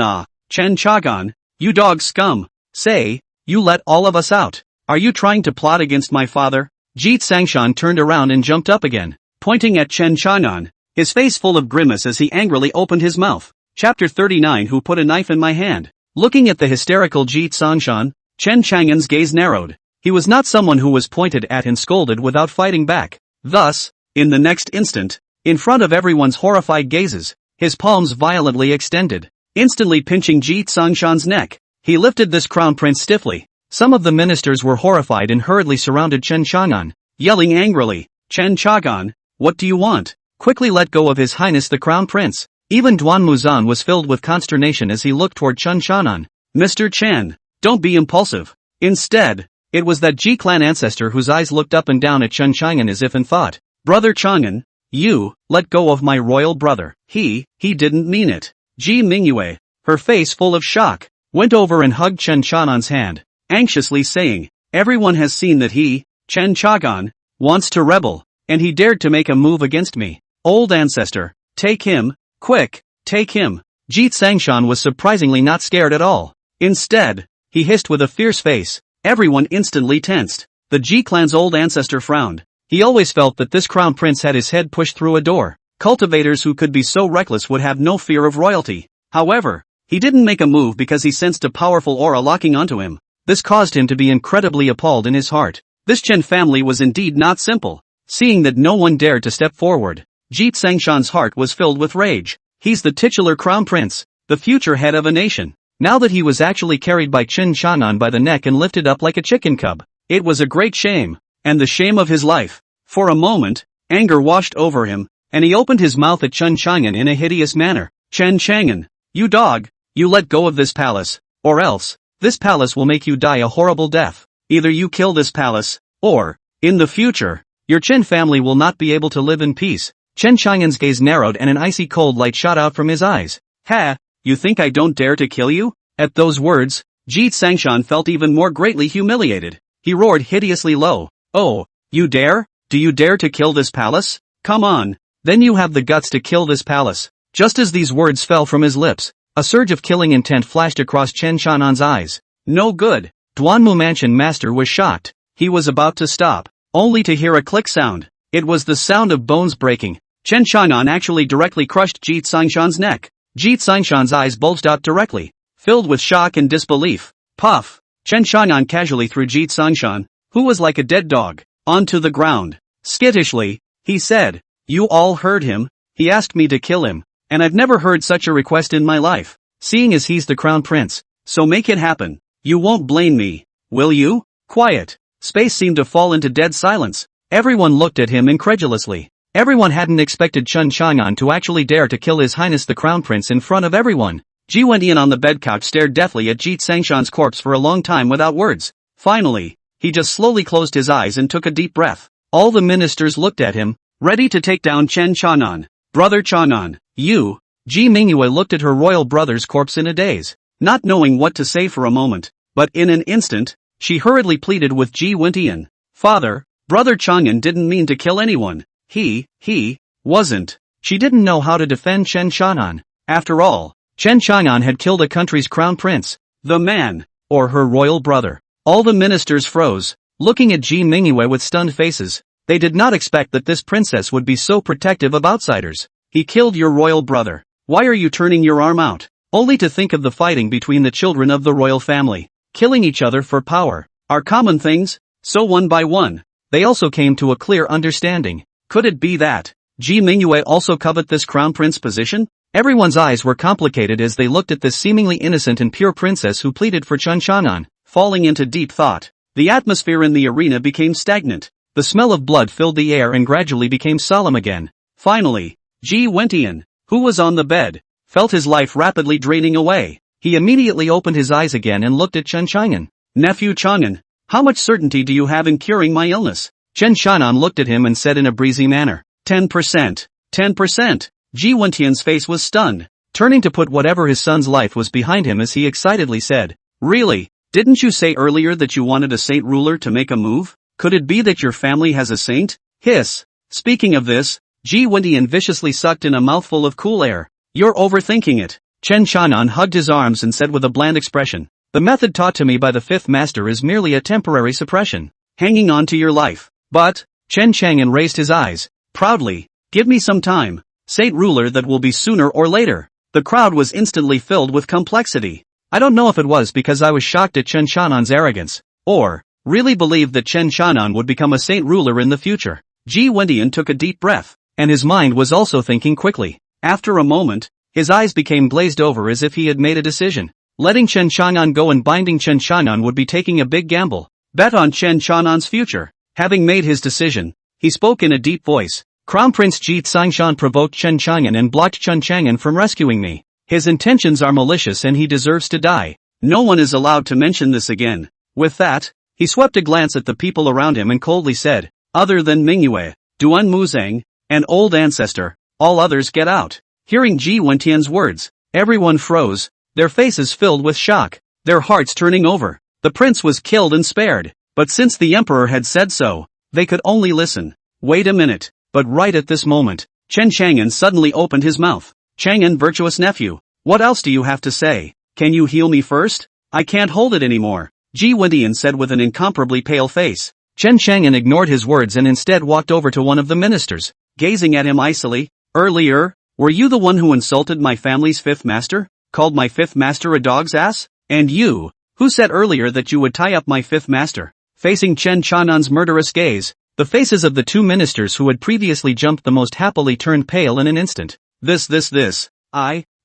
Chen Chang'an, you dog scum. Say, you let all of us out. Are you trying to plot against my father? Ji Tsongshan turned around and jumped up again, pointing at Chen Chang'an, his face full of grimace as he angrily opened his mouth. Chapter 39. Who put a knife in my hand? Looking at the hysterical Ji Tsongshan, Chen Chang'an's gaze narrowed. He was not someone who was pointed at and scolded without fighting back. Thus, in the next instant, in front of everyone's horrified gazes, his palms violently extended, instantly pinching Ji Tsongshan's neck. He lifted this crown prince stiffly. Some of the ministers were horrified and hurriedly surrounded Chen Chang'an, yelling angrily, Chen Chang'an, what do you want? Quickly let go of His Highness the Crown Prince. Even Duan Muzan was filled with consternation as he looked toward Chen Chang'an. Mr. Chen, don't be impulsive. Instead, it was that Ji-clan ancestor whose eyes looked up and down at Chen Chang'an as if in thought. Brother Chang'an, you, let go of my royal brother. He didn't mean it. Ji Mingyue, her face full of shock, went over and hugged Chen Chang'an's hand, anxiously saying, everyone has seen that he, Chen Chang'an, wants to rebel, and he dared to make a move against me. Old ancestor, take him, quick, take him. Ji Tsongshan was surprisingly not scared at all. Instead, he hissed with a fierce face. Everyone instantly tensed. The Ji clan's old ancestor frowned. He always felt that this crown prince had his head pushed through a door. Cultivators who could be so reckless would have no fear of royalty. However, he didn't make a move because he sensed a powerful aura locking onto him. This caused him to be incredibly appalled in his heart. This Chen family was indeed not simple. Seeing that no one dared to step forward, Ji Tsongshan's heart was filled with rage. He's the titular crown prince, the future head of a nation. Now that he was actually carried by Chen Chang'an by the neck and lifted up like a chicken cub, it was a great shame, and the shame of his life. For a moment, anger washed over him, and he opened his mouth at Chen Chang'an in a hideous manner. Chen Chang'an, you dog, you let go of this palace, or else, this palace will make you die a horrible death. Either you kill this palace, or, in the future, your Chen family will not be able to live in peace. Chen Chang'an's gaze narrowed and an icy cold light shot out from his eyes. Ha! You think I don't dare to kill you? At those words, Ji Tsongshan felt even more greatly humiliated. He roared hideously low. Oh, you dare? Do you dare to kill this palace? Come on, then you have the guts to kill this palace. Just as these words fell from his lips, a surge of killing intent flashed across Chen Chang'an's eyes. No good. Duanmu Mansion Master was shocked. He was about to stop, only to hear a click sound. It was the sound of bones breaking. Chen Chang'an actually directly crushed Ji Tsongshan's neck. Ji Tsongshan's eyes bulged out directly, filled with shock and disbelief. Puff! Chen Chang'an casually threw Ji Tsongshan, who was like a dead dog, onto the ground. Skittishly, he said, you all heard him, he asked me to kill him, and I've never heard such a request in my life. Seeing as he's the crown prince, so make it happen. You won't blame me, will you? Quiet. Space seemed to fall into dead silence. Everyone looked at him incredulously. Everyone hadn't expected Chen Chang'an to actually dare to kill His Highness the Crown Prince in front of everyone. Ji Wendian on the bed couch stared deathly at Ji Sangshan's corpse for a long time without words. Finally, he just slowly closed his eyes and took a deep breath. All the ministers looked at him, ready to take down Chen Chang'an. Brother Chang'an, you. Ji Mingyue looked at her royal brother's corpse in a daze, not knowing what to say for a moment, but in an instant, she hurriedly pleaded with Ji Wendian. Father, Brother Chang'an didn't mean to kill anyone. He wasn't. She didn't know how to defend Chen Chang'an. After all, Chen Chang'an had killed a country's crown prince. The man, or her royal brother. All the ministers froze, looking at Ji Mingyue with stunned faces. They did not expect that this princess would be so protective of outsiders. He killed your royal brother. Why are you turning your arm out? Only to think of the fighting between the children of the royal family. Killing each other for power are common things, so one by one, they also came to a clear understanding. Could it be that Ji Mingyue also coveted this crown prince position? Everyone's eyes were complicated as they looked at this seemingly innocent and pure princess who pleaded for Chen Chang'an. Falling into deep thought, the atmosphere in the arena became stagnant. The smell of blood filled the air and gradually became solemn again. Finally, Ji Wendian, who was on the bed, felt his life rapidly draining away. He immediately opened his eyes again and looked at Chen Chang'an. Nephew Chang'an, how much certainty do you have in curing my illness? Chen Chang'an looked at him and said in a breezy manner, 10%. 10%. Ji Wendian's face was stunned, turning to put whatever his son's life was behind him as he excitedly said, really? Didn't you say earlier that you wanted a saint ruler to make a move? Could it be that your family has a saint? Hiss. Speaking of this, Ji Wendian viciously sucked in a mouthful of cool air. You're overthinking it. Chen Chang'an hugged his arms and said with a bland expression, the method taught to me by the fifth master is merely a temporary suppression, hanging on to your life. But, Chen Chang'an raised his eyes, proudly, give me some time. Saint ruler that will be sooner or later. The crowd was instantly filled with complexity. I don't know if it was because I was shocked at Chen Chang'an's arrogance, or really believed that Chen Chang'an would become a saint ruler in the future. Ji Wendian took a deep breath, and his mind was also thinking quickly. After a moment, his eyes became glazed over as if he had made a decision. Letting Chen Chang'an go and binding Chen Chang'an would be taking a big gamble. Bet on Chen Chang'an's future. Having made his decision, he spoke in a deep voice. Crown Prince Ji Sangshan provoked Chen Chang'an and blocked Chen Chang'an from rescuing me. His intentions are malicious and he deserves to die. No one is allowed to mention this again. With that, he swept a glance at the people around him and coldly said, other than Mingyue, Duan Muzang, an old ancestor, all others get out. Hearing Ji Wendian's words, everyone froze, their faces filled with shock, their hearts turning over. The prince was killed and spared, but since the emperor had said so, they could only listen. Wait a minute. But right at this moment, Chen Chang'an suddenly opened his mouth. Chang'an, virtuous nephew, what else do you have to say? Can you heal me first? I can't hold it anymore, Ji Wendian said with an incomparably pale face. Chen Chang'an ignored his words and instead walked over to one of the ministers, gazing at him icily. Earlier, were you the one who insulted my family's fifth master? Called my fifth master a dog's ass? And you, who said earlier that you would tie up my fifth master? Facing Chen Chang'an's murderous gaze, the faces of the two ministers who had previously jumped the most happily turned pale in an instant.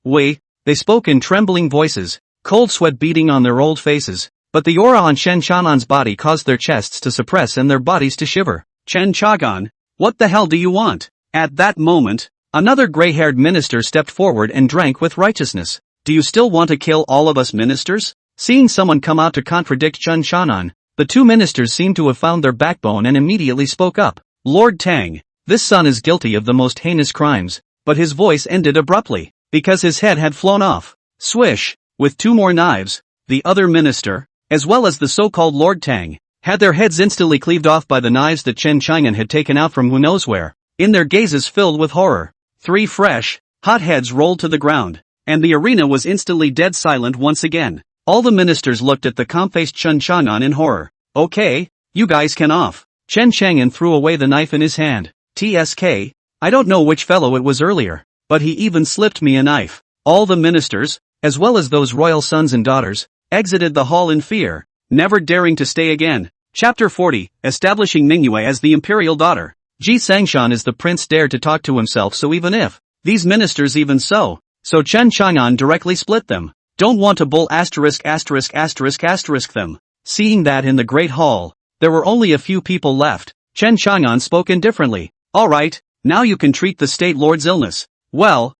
Wait, they spoke in trembling voices, cold sweat beading on their old faces, but the aura on Chen Chang'an's body caused their chests to suppress and their bodies to shiver. Chen Chang'an, what the hell do you want? At that moment, another gray-haired minister stepped forward and drank with righteousness. Do you still want to kill all of us ministers? Seeing someone come out to contradict Chen Chang'an, the two ministers seemed to have found their backbone and immediately spoke up. Lord Tang, this son is guilty of the most heinous crimes, but his voice ended abruptly, because his head had flown off. Swish, with two more knives, the other minister, as well as the so-called Lord Tang, had their heads instantly cleaved off by the knives that Chen Chang'an had taken out from who knows where. In their gazes filled with horror, 3 fresh, hot heads rolled to the ground, and the arena was instantly dead silent once again. All the ministers looked at the calm-faced Chen Chang'an in horror. Okay, you guys can off. Chen Chang'an threw away the knife in his hand. TSK, I don't know which fellow it was earlier, but he even slipped me a knife. All the ministers, as well as those royal sons and daughters, exited the hall in fear, never daring to stay again. Chapter 40, Establishing Mingyue as the imperial daughter. Ji Sangshan is the prince dared to talk to himself, so even if these ministers even so Chen Chang'an directly split them. Don't want to bull asterisk them. Seeing that in the Great Hall, there were only a few people left, Chen Chang'an spoke indifferently. Alright, now you can treat the State Lord's illness. Well,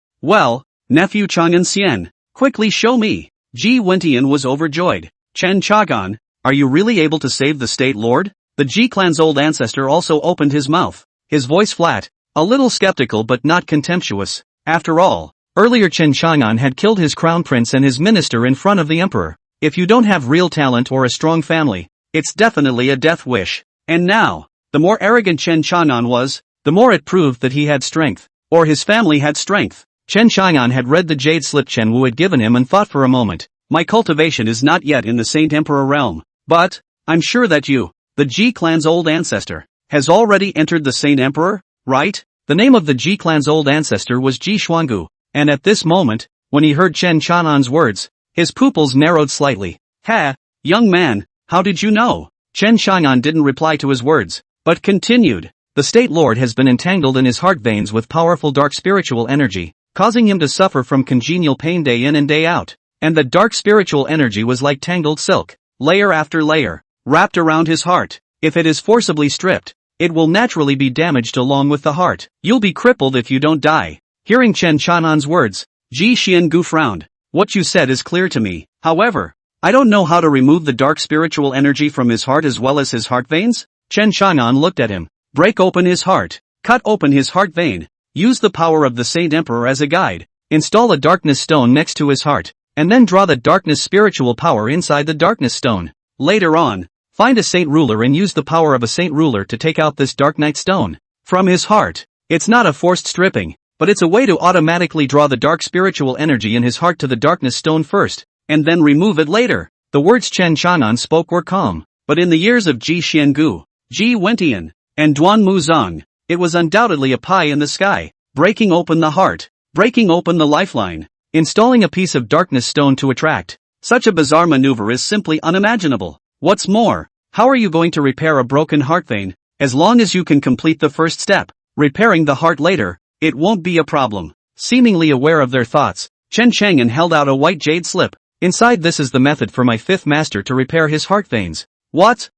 nephew Chang'an Xian, quickly show me. Ji Wentian was overjoyed. Chen Chang'an, are you really able to save the State Lord? The Ji clan's old ancestor also opened his mouth, his voice flat, a little skeptical but not contemptuous. After all, earlier Chen Chang'an had killed his crown prince and his minister in front of the emperor. If you don't have real talent or a strong family, it's definitely a death wish. And now, the more arrogant Chen Chang'an was, the more it proved that he had strength, or his family had strength. Chen Chang'an had read the jade slip Chen Wu had given him and thought for a moment, my cultivation is not yet in the Saint Emperor realm, but, I'm sure that you, the Ji clan's old ancestor, has already entered the Saint Emperor, right? The name of the Ji clan's old ancestor was Ji Xuangu, and at this moment, when he heard Chen Chang'an's words, his pupils narrowed slightly. Ha, young man, how did you know? Chen Chang'an didn't reply to his words, but continued. The State Lord has been entangled in his heart veins with powerful dark spiritual energy, causing him to suffer from congenial pain day in and day out. And the dark spiritual energy was like tangled silk, layer after layer, wrapped around his heart. If it is forcibly stripped, it will naturally be damaged along with the heart. You'll be crippled if you don't die. Hearing Chen Chang'an's words, Ji Xiangu frowned. What you said is clear to me. However, I don't know how to remove the dark spiritual energy from his heart as well as his heart veins. Chen Chang'an looked at him. Break open his heart. Cut open his heart vein. Use the power of the Saint Emperor as a guide. Install a darkness stone next to his heart, and then draw the darkness spiritual power inside the darkness stone. Later on, find a saint ruler and use the power of a saint ruler to take out this dark night stone from his heart. It's not a forced stripping, but it's a way to automatically draw the dark spiritual energy in his heart to the darkness stone first, and then remove it later. The words Chen Chang'an spoke were calm, but in the ears of Ji Xiangu, Ji Wentian, and Duan Muzong, it was undoubtedly a pie in the sky. Breaking open the heart, breaking open the lifeline, installing a piece of darkness stone to attract. Such a bizarre maneuver is simply unimaginable. What's more, how are you going to repair a broken heart vein? As long as you can complete the first step, repairing the heart later, it won't be a problem. Seemingly aware of their thoughts, Chen Chang'an held out a white jade slip. Inside this is the method for my fifth master to repair his heart veins. What?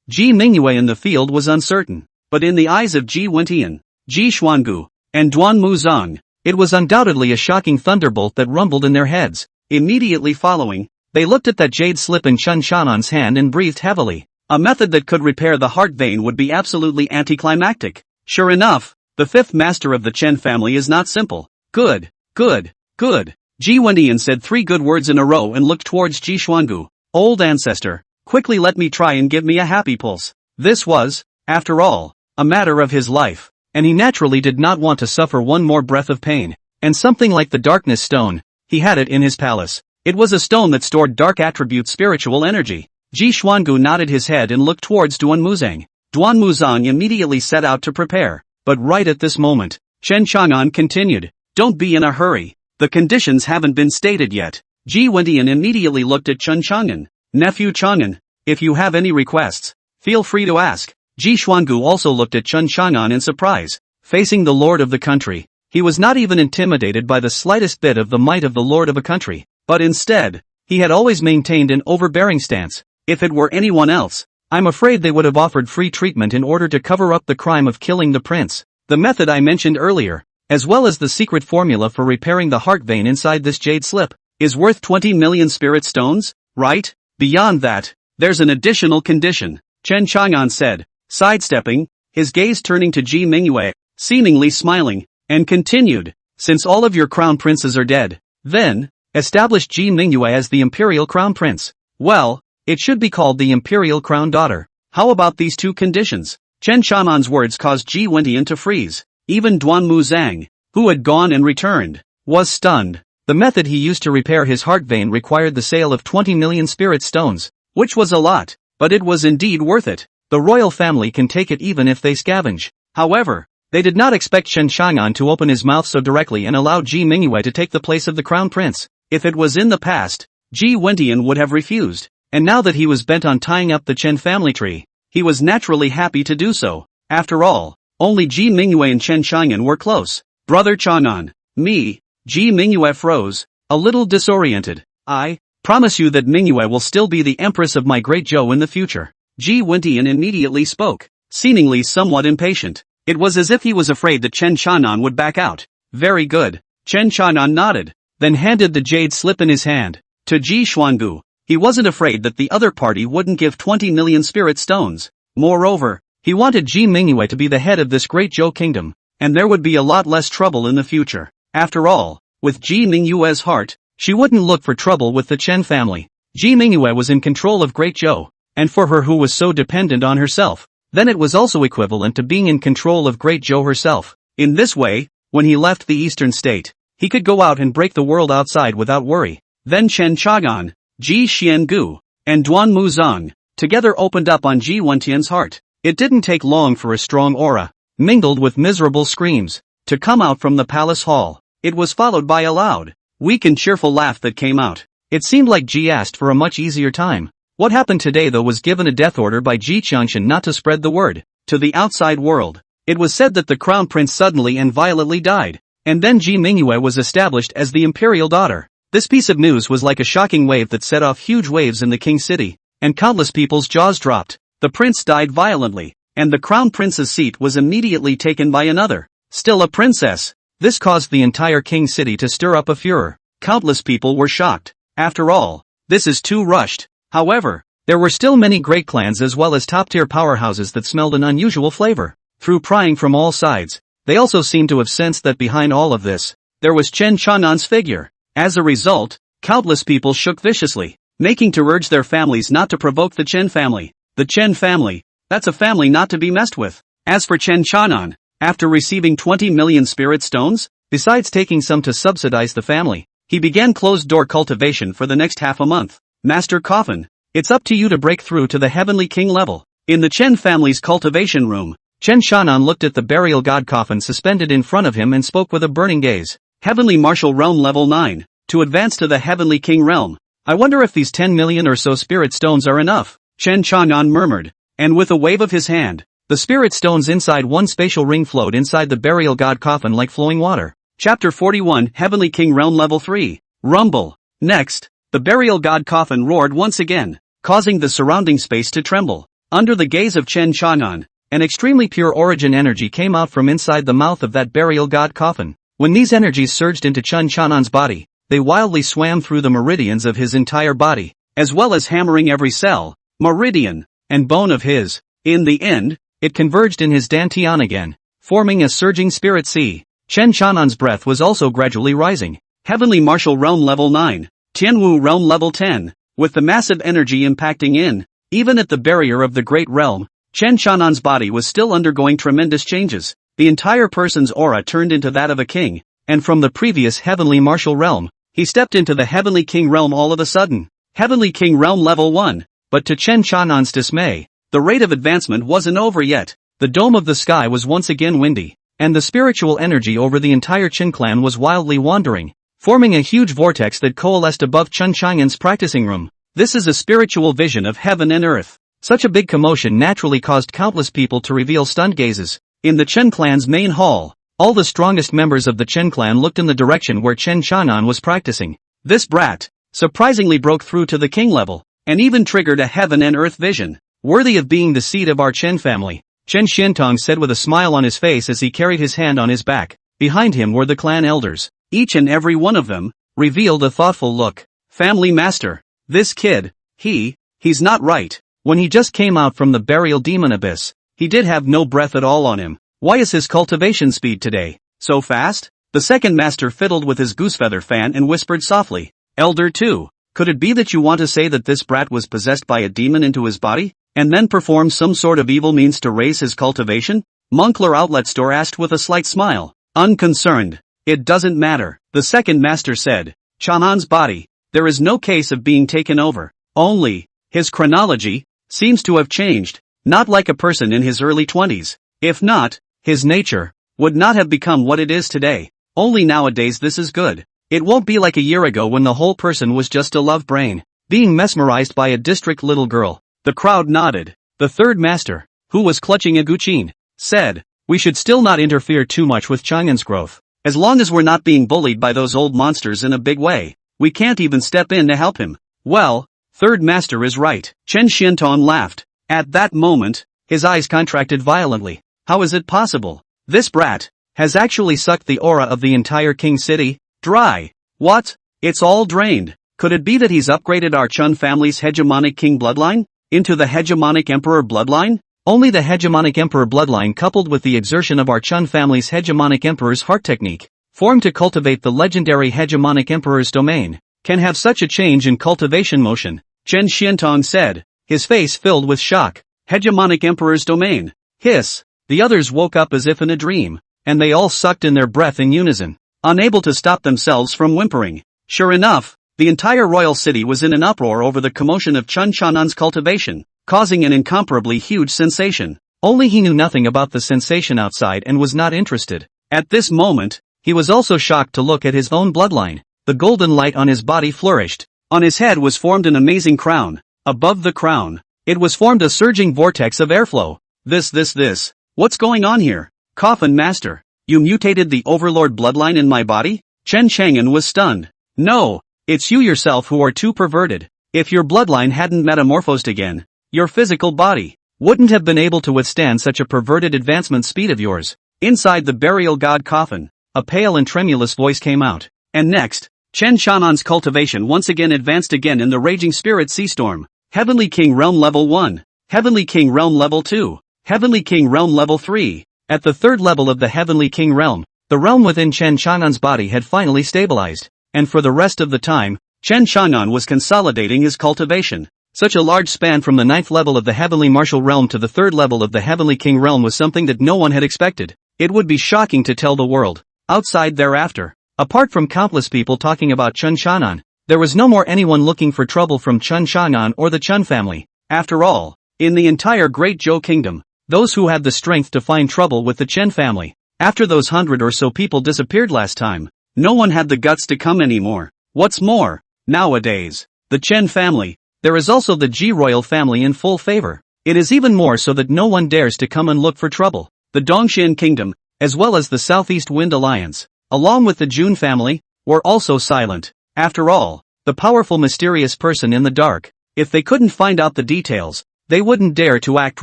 Ji Mingyue in the field was uncertain, but in the eyes of Ji Wentian, Ji Xuangu, and Duan Muzong, it was undoubtedly a shocking thunderbolt that rumbled in their heads. Immediately following, they looked at that jade slip in Chen Chang'an's hand and breathed heavily. A method that could repair the heart vein would be absolutely anticlimactic. Sure enough, the fifth master of the Chen family is not simple. Good. Ji Wentian said 3 good words in a row and looked towards Ji Xuangu. Old ancestor, quickly let me try and give me a happy pulse. This was, after all, a matter of his life, and he naturally did not want to suffer one more breath of pain. And something like the darkness stone, he had it in his palace. It was a stone that stored dark attribute spiritual energy. Ji Xuangu nodded his head and looked towards Duan Muzong. Duan Muzong immediately set out to prepare, but right at this moment, Chen Chang'an continued, don't be in a hurry. The conditions haven't been stated yet. Ji Wentian immediately looked at Chen Chang'an. Nephew Chang'an, if you have any requests, feel free to ask. Ji Xuangu also looked at Chen Chang'an in surprise. Facing the lord of the country, he was not even intimidated by the slightest bit of the might of the lord of a country, but instead, he had always maintained an overbearing stance. If it were anyone else, I'm afraid they would have offered free treatment in order to cover up the crime of killing the prince. The method I mentioned earlier, as well as the secret formula for repairing the heart vein inside this jade slip, is worth 20 million spirit stones, right? Beyond that, there's an additional condition, Chen Chang'an said, sidestepping, his gaze turning to Ji Mingyue, seemingly smiling, and continued, since all of your crown princes are dead, then, establish Ji Mingyue as the imperial crown prince. Well, it should be called the imperial crown daughter. How about these 2 conditions? Chen Chang'an's words caused Ji Wentian to freeze. Even Duan Muzong, who had gone and returned, was stunned. The method he used to repair his heart vein required the sale of 20 million spirit stones, which was a lot, but it was indeed worth it. The royal family can take it even if they scavenge. However, they did not expect Chen Chang'an to open his mouth so directly and allow Ji Mingyue to take the place of the crown prince. If it was in the past, Ji Wentian would have refused, and now that he was bent on tying up the Chen family tree, he was naturally happy to do so. After all, only Ji Mingyue and Chen Chang'an were close. Brother Chang'an, me, Ji Mingyue froze, a little disoriented. I promise you that Mingyue will still be the empress of my great Zhou in the future. Ji Wentian immediately spoke, seemingly somewhat impatient. It was as if he was afraid that Chen Chanan would back out. Very good. Chen Chanan nodded, then handed the jade slip in his hand to Ji Xuangu. He wasn't afraid that the other party wouldn't give 20 million spirit stones. Moreover, he wanted Ji Mingyue to be the head of this great Zhou kingdom, and there would be a lot less trouble in the future. After all, with Ji Mingyue's heart, she wouldn't look for trouble with the Chen family. Ji Mingyue was in control of Great Zhou, and for her who was so dependent on herself, then it was also equivalent to being in control of Great Zhou herself. In this way, when he left the eastern state, he could go out and break the world outside without worry. Then Chen Chagan, Ji Xiangu, and Duan Muzong together opened up on Ji Wentian's heart. It didn't take long for a strong aura, mingled with miserable screams, to come out from the palace hall. It was followed by a loud, weak and cheerful laugh that came out. It seemed like Ji asked for a much easier time. What happened today though was given a death order by Ji Qiangshan not to spread the word to the outside world. It was said that the crown prince suddenly and violently died, and then Ji Mingyue was established as the imperial daughter. This piece of news was like a shocking wave that set off huge waves in the king city, and countless people's jaws dropped. The prince died violently, and the crown prince's seat was immediately taken by another, still a princess. This caused the entire king city to stir up a furor. Countless people were shocked. After all, this is too rushed. However, there were still many great clans as well as top-tier powerhouses that smelled an unusual flavor. Through prying from all sides, they also seemed to have sensed that behind all of this, there was Chen Chanan's figure. As a result, countless people shook viciously, making to urge their families not to provoke the Chen family. The Chen family, that's a family not to be messed with. As for Chen Chanan, after receiving 20 million spirit stones, besides taking some to subsidize the family, he began closed-door cultivation for the next half a month. Master Coffin, it's up to you to break through to the Heavenly King level. In the Chen family's cultivation room, Chen Chanan looked at the burial god Coffin suspended in front of him and spoke with a burning gaze. Heavenly Martial Realm Level 9. To advance to the Heavenly King realm. I wonder if these 10 million or so spirit stones are enough, Chen Chanan murmured, and with a wave of his hand, the spirit stones inside one spatial ring flowed inside the burial god Coffin like flowing water. Chapter 41 Heavenly King Realm Level 3. Rumble. Next, the burial god Coffin roared once again, causing the surrounding space to tremble. Under the gaze of Chen Chanan, an extremely pure origin energy came out from inside the mouth of that burial god Coffin. When these energies surged into Chen Chanan's body, they wildly swam through the meridians of his entire body, as well as hammering every cell, meridian, and bone of his. In the end, it converged in his dantian again, forming a surging spirit sea. Chen Chanan's breath was also gradually rising. Heavenly Martial Realm Level 9. Tianwu Realm Level 10. With the massive energy impacting in, even at the barrier of the Great Realm, Chen Chanan's body was still undergoing tremendous changes. The entire person's aura turned into that of a king, and from the previous Heavenly Martial Realm, he stepped into the Heavenly King Realm all of a sudden. Heavenly King Realm Level 1. But to Chen Chanan's dismay, the rate of advancement wasn't over yet. The dome of the sky was once again windy, and the spiritual energy over the entire Chen clan was wildly wandering, forming a huge vortex that coalesced above Chen Chang'an's practicing room. This is a spiritual vision of heaven and earth. Such a big commotion naturally caused countless people to reveal stunned gazes. In the Chen clan's main hall, all the strongest members of the Chen clan looked in the direction where Chen Chanan was practicing. This brat, surprisingly broke through to the king level, and even triggered a heaven and earth vision, worthy of being the seed of our Chen family, Chen Xiantong said with a smile on his face as he carried his hand on his back. Behind him were the clan elders. Each and every one of them revealed a thoughtful look. Family master, this kid, he's not right. When he just came out from the burial demon abyss, he did have no breath at all on him. Why is his cultivation speed today so fast? The second master fiddled with his goosefeather fan and whispered softly. Elder 2, could it be that you want to say that this brat was possessed by a demon into his body, and then performed some sort of evil means to raise his cultivation? Moncler Outlet Store asked with a slight smile. Unconcerned. It doesn't matter, the second master said. Chanan's body, there is no case of being taken over. Only, his chronology seems to have changed, not like a person in his early 20s. If not, his nature would not have become what it is today. Only nowadays this is good. It won't be like a year ago when the whole person was just a love brain, being mesmerized by a district little girl. The crowd nodded. The third master, who was clutching a guqin, said, we should still not interfere too much with Chang'an's growth. As long as we're not being bullied by those old monsters in a big way, We can't even step in to help him. Well, third master is right. Chen Xiantong laughed. At that moment, his eyes contracted violently. How is it possible? This brat has actually sucked the aura of the entire King City dry. What? It's all drained. Could it be that he's upgraded our Chen family's hegemonic king bloodline into the hegemonic emperor bloodline? Only the hegemonic emperor bloodline coupled with the exertion of our Chen family's hegemonic emperor's heart technique, formed to cultivate the legendary hegemonic emperor's domain, can have such a change in cultivation motion, Chen Xiantong said, his face filled with shock. Hegemonic emperor's domain. Hiss. The others woke up as if in a dream, and they all sucked in their breath in unison, unable to stop themselves from whimpering. Sure enough, the entire royal city was in an uproar over the commotion of Chen Chanan's cultivation, causing an incomparably huge sensation. Only he knew nothing about the sensation outside and was not interested. At this moment, he was also shocked to look at his own bloodline. The golden light on his body flourished. On his head was formed an amazing crown. Above the crown, it was formed a surging vortex of airflow. This. What's going on here? Coffin master, you mutated the overlord bloodline in my body? Chen Chang'an was stunned. No, it's you yourself who are too perverted. If your bloodline hadn't metamorphosed again, your physical body wouldn't have been able to withstand such a perverted advancement speed of yours. Inside the burial god Coffin, a pale and tremulous voice came out. And next, Chen Chanan's cultivation once again advanced again in the raging spirit sea storm. Heavenly King Realm Level 1. Heavenly King Realm Level 2. Heavenly King Realm Level 3. At the third level of the Heavenly King Realm, the realm within Chen Chanan's body had finally stabilized, and for the rest of the time, Chen Chanan was consolidating his cultivation. Such a large span from the ninth level of the Heavenly Martial Realm to the third level of the Heavenly King Realm was something that no one had expected. It would be shocking to tell the world. Outside thereafter, apart from countless people talking about Chen Chanan, there was no more anyone looking for trouble from Chen Chanan or the Chen family. After all, in the entire Great Zhou Kingdom, those who had the strength to find trouble with the Chen family, after those 100 or so people disappeared last time, no one had the guts to come anymore. What's more, nowadays, the Chen family, there is also the Ji royal family in full favor. It is even more so that no one dares to come and look for trouble. The Dongxian Kingdom, as well as the Southeast Wind Alliance, along with the Jun family, were also silent. After all, the powerful mysterious person in the dark, if they couldn't find out the details, they wouldn't dare to act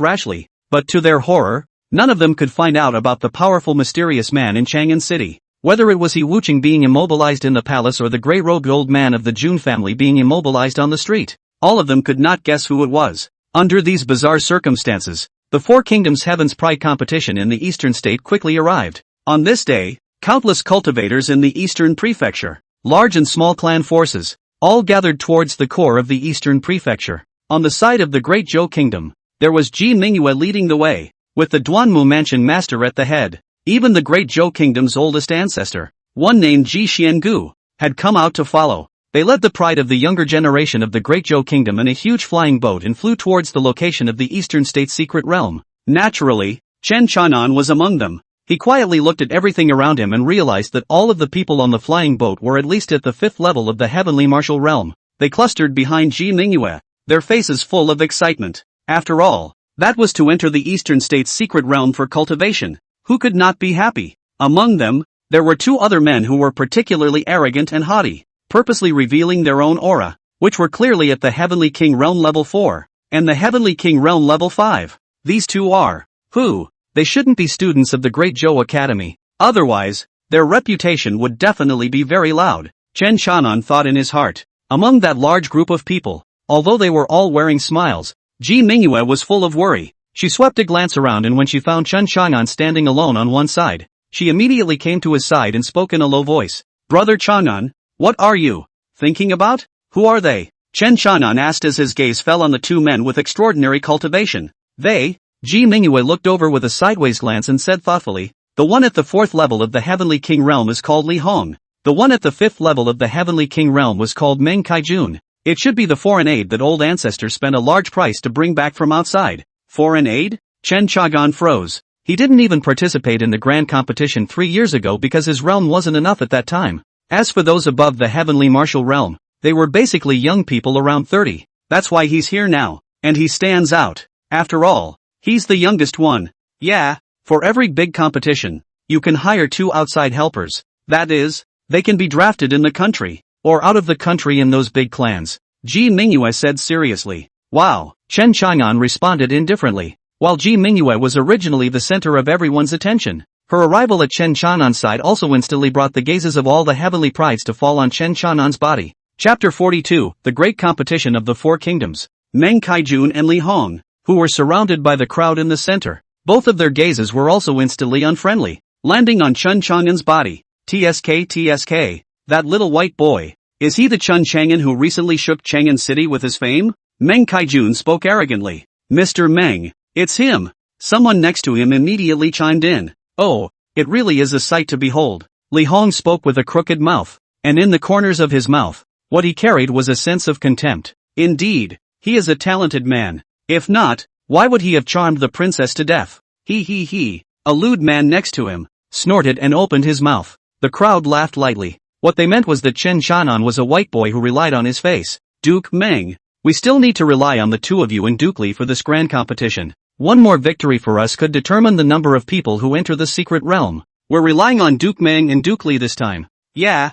rashly. But to their horror, none of them could find out about the powerful mysterious man in Chang'an City. Whether it was He Wucheng being immobilized in the palace or the grey-robed old man of the Jun family being immobilized on the street, all of them could not guess who it was. Under these bizarre circumstances, the Four Kingdoms Heavens Pride competition in the Eastern State quickly arrived. On this day, countless cultivators in the Eastern Prefecture, large and small clan forces, all gathered towards the core of the Eastern Prefecture. On the side of the Great Zhou Kingdom, there was Ji Mingyue leading the way, with the Duanmu Mansion Master at the head. Even the Great Zhou Kingdom's oldest ancestor, one named Ji Xiangu, had come out to follow. They led the pride of the younger generation of the Great Zhou Kingdom in a huge flying boat and flew towards the location of the Eastern State's secret realm. Naturally, Chen Chanan was among them. He quietly looked at everything around him and realized that all of the people on the flying boat were at least at the fifth level of the Heavenly Martial Realm. They clustered behind Ji Mingyue, their faces full of excitement. After all, that was to enter the Eastern State's secret realm for cultivation. Who could not be happy? Among them, there were two other men who were particularly arrogant and haughty, purposely revealing their own aura, which were clearly at the Heavenly King Realm Level 4, and the Heavenly King Realm Level 5. These two are, who? They shouldn't be students of the Great Zhou Academy, otherwise, their reputation would definitely be very loud. Chen Chanan thought in his heart. Among that large group of people, although they were all wearing smiles, Ji Mingyue was full of worry. She swept a glance around and when she found Chen Chanan standing alone on one side, she immediately came to his side and spoke in a low voice. Brother Chanan, what are you thinking about? Who are they? Chen Chanan asked as his gaze fell on the two men with extraordinary cultivation. They? Ji Mingyue looked over with a sideways glance and said thoughtfully, the one at the fourth level of the Heavenly King Realm is called Li Hong. The one at the fifth level of the Heavenly King Realm was called Meng Kaijun. It should be the foreign aid that old ancestors spent a large price to bring back from outside. Foreign aid? Chen Chagan froze. He didn't even participate in the grand competition 3 years ago because his realm wasn't enough at that time. As for those above the Heavenly Martial Realm, they were basically young people around 30. That's why he's here now, and he stands out. After all, he's the youngest one. Yeah, for every big competition, you can hire 2 outside helpers. That is, they can be drafted in the country. or out of the country in those big clans? Ji Mingyue said seriously. Wow, Chen Chang'an responded indifferently. While Ji Mingyue was originally the center of everyone's attention, her arrival at Chen Chang'an's side also instantly brought the gazes of all the heavenly prides to fall on Chen Chang'an's body. Chapter 42, The Great Competition of the Four Kingdoms. Meng Kaijun and Li Hong, who were surrounded by the crowd in the center, both of their gazes were also instantly unfriendly, landing on Chen Chang'an's body. TSK, that little white boy. Is he the Chen Chang'an who recently shook Chang'an City with his fame? Meng Kaijun spoke arrogantly. Mr. Meng, it's him. Someone next to him immediately chimed in. Oh, it really is a sight to behold. Li Hong spoke with a crooked mouth, and in the corners of his mouth, what he carried was a sense of contempt. Indeed, he is a talented man. If not, why would he have charmed the princess to death? He. A lewd man next to him snorted and opened his mouth. The crowd laughed lightly. What they meant was that Chen Chang'an was a white boy who relied on his face. Duke Meng, we still need to rely on the two of you in Ducely for this grand competition. One more victory for us could determine the number of people who enter the secret realm. We're relying on Duke Meng and Ducely this time. Yeah.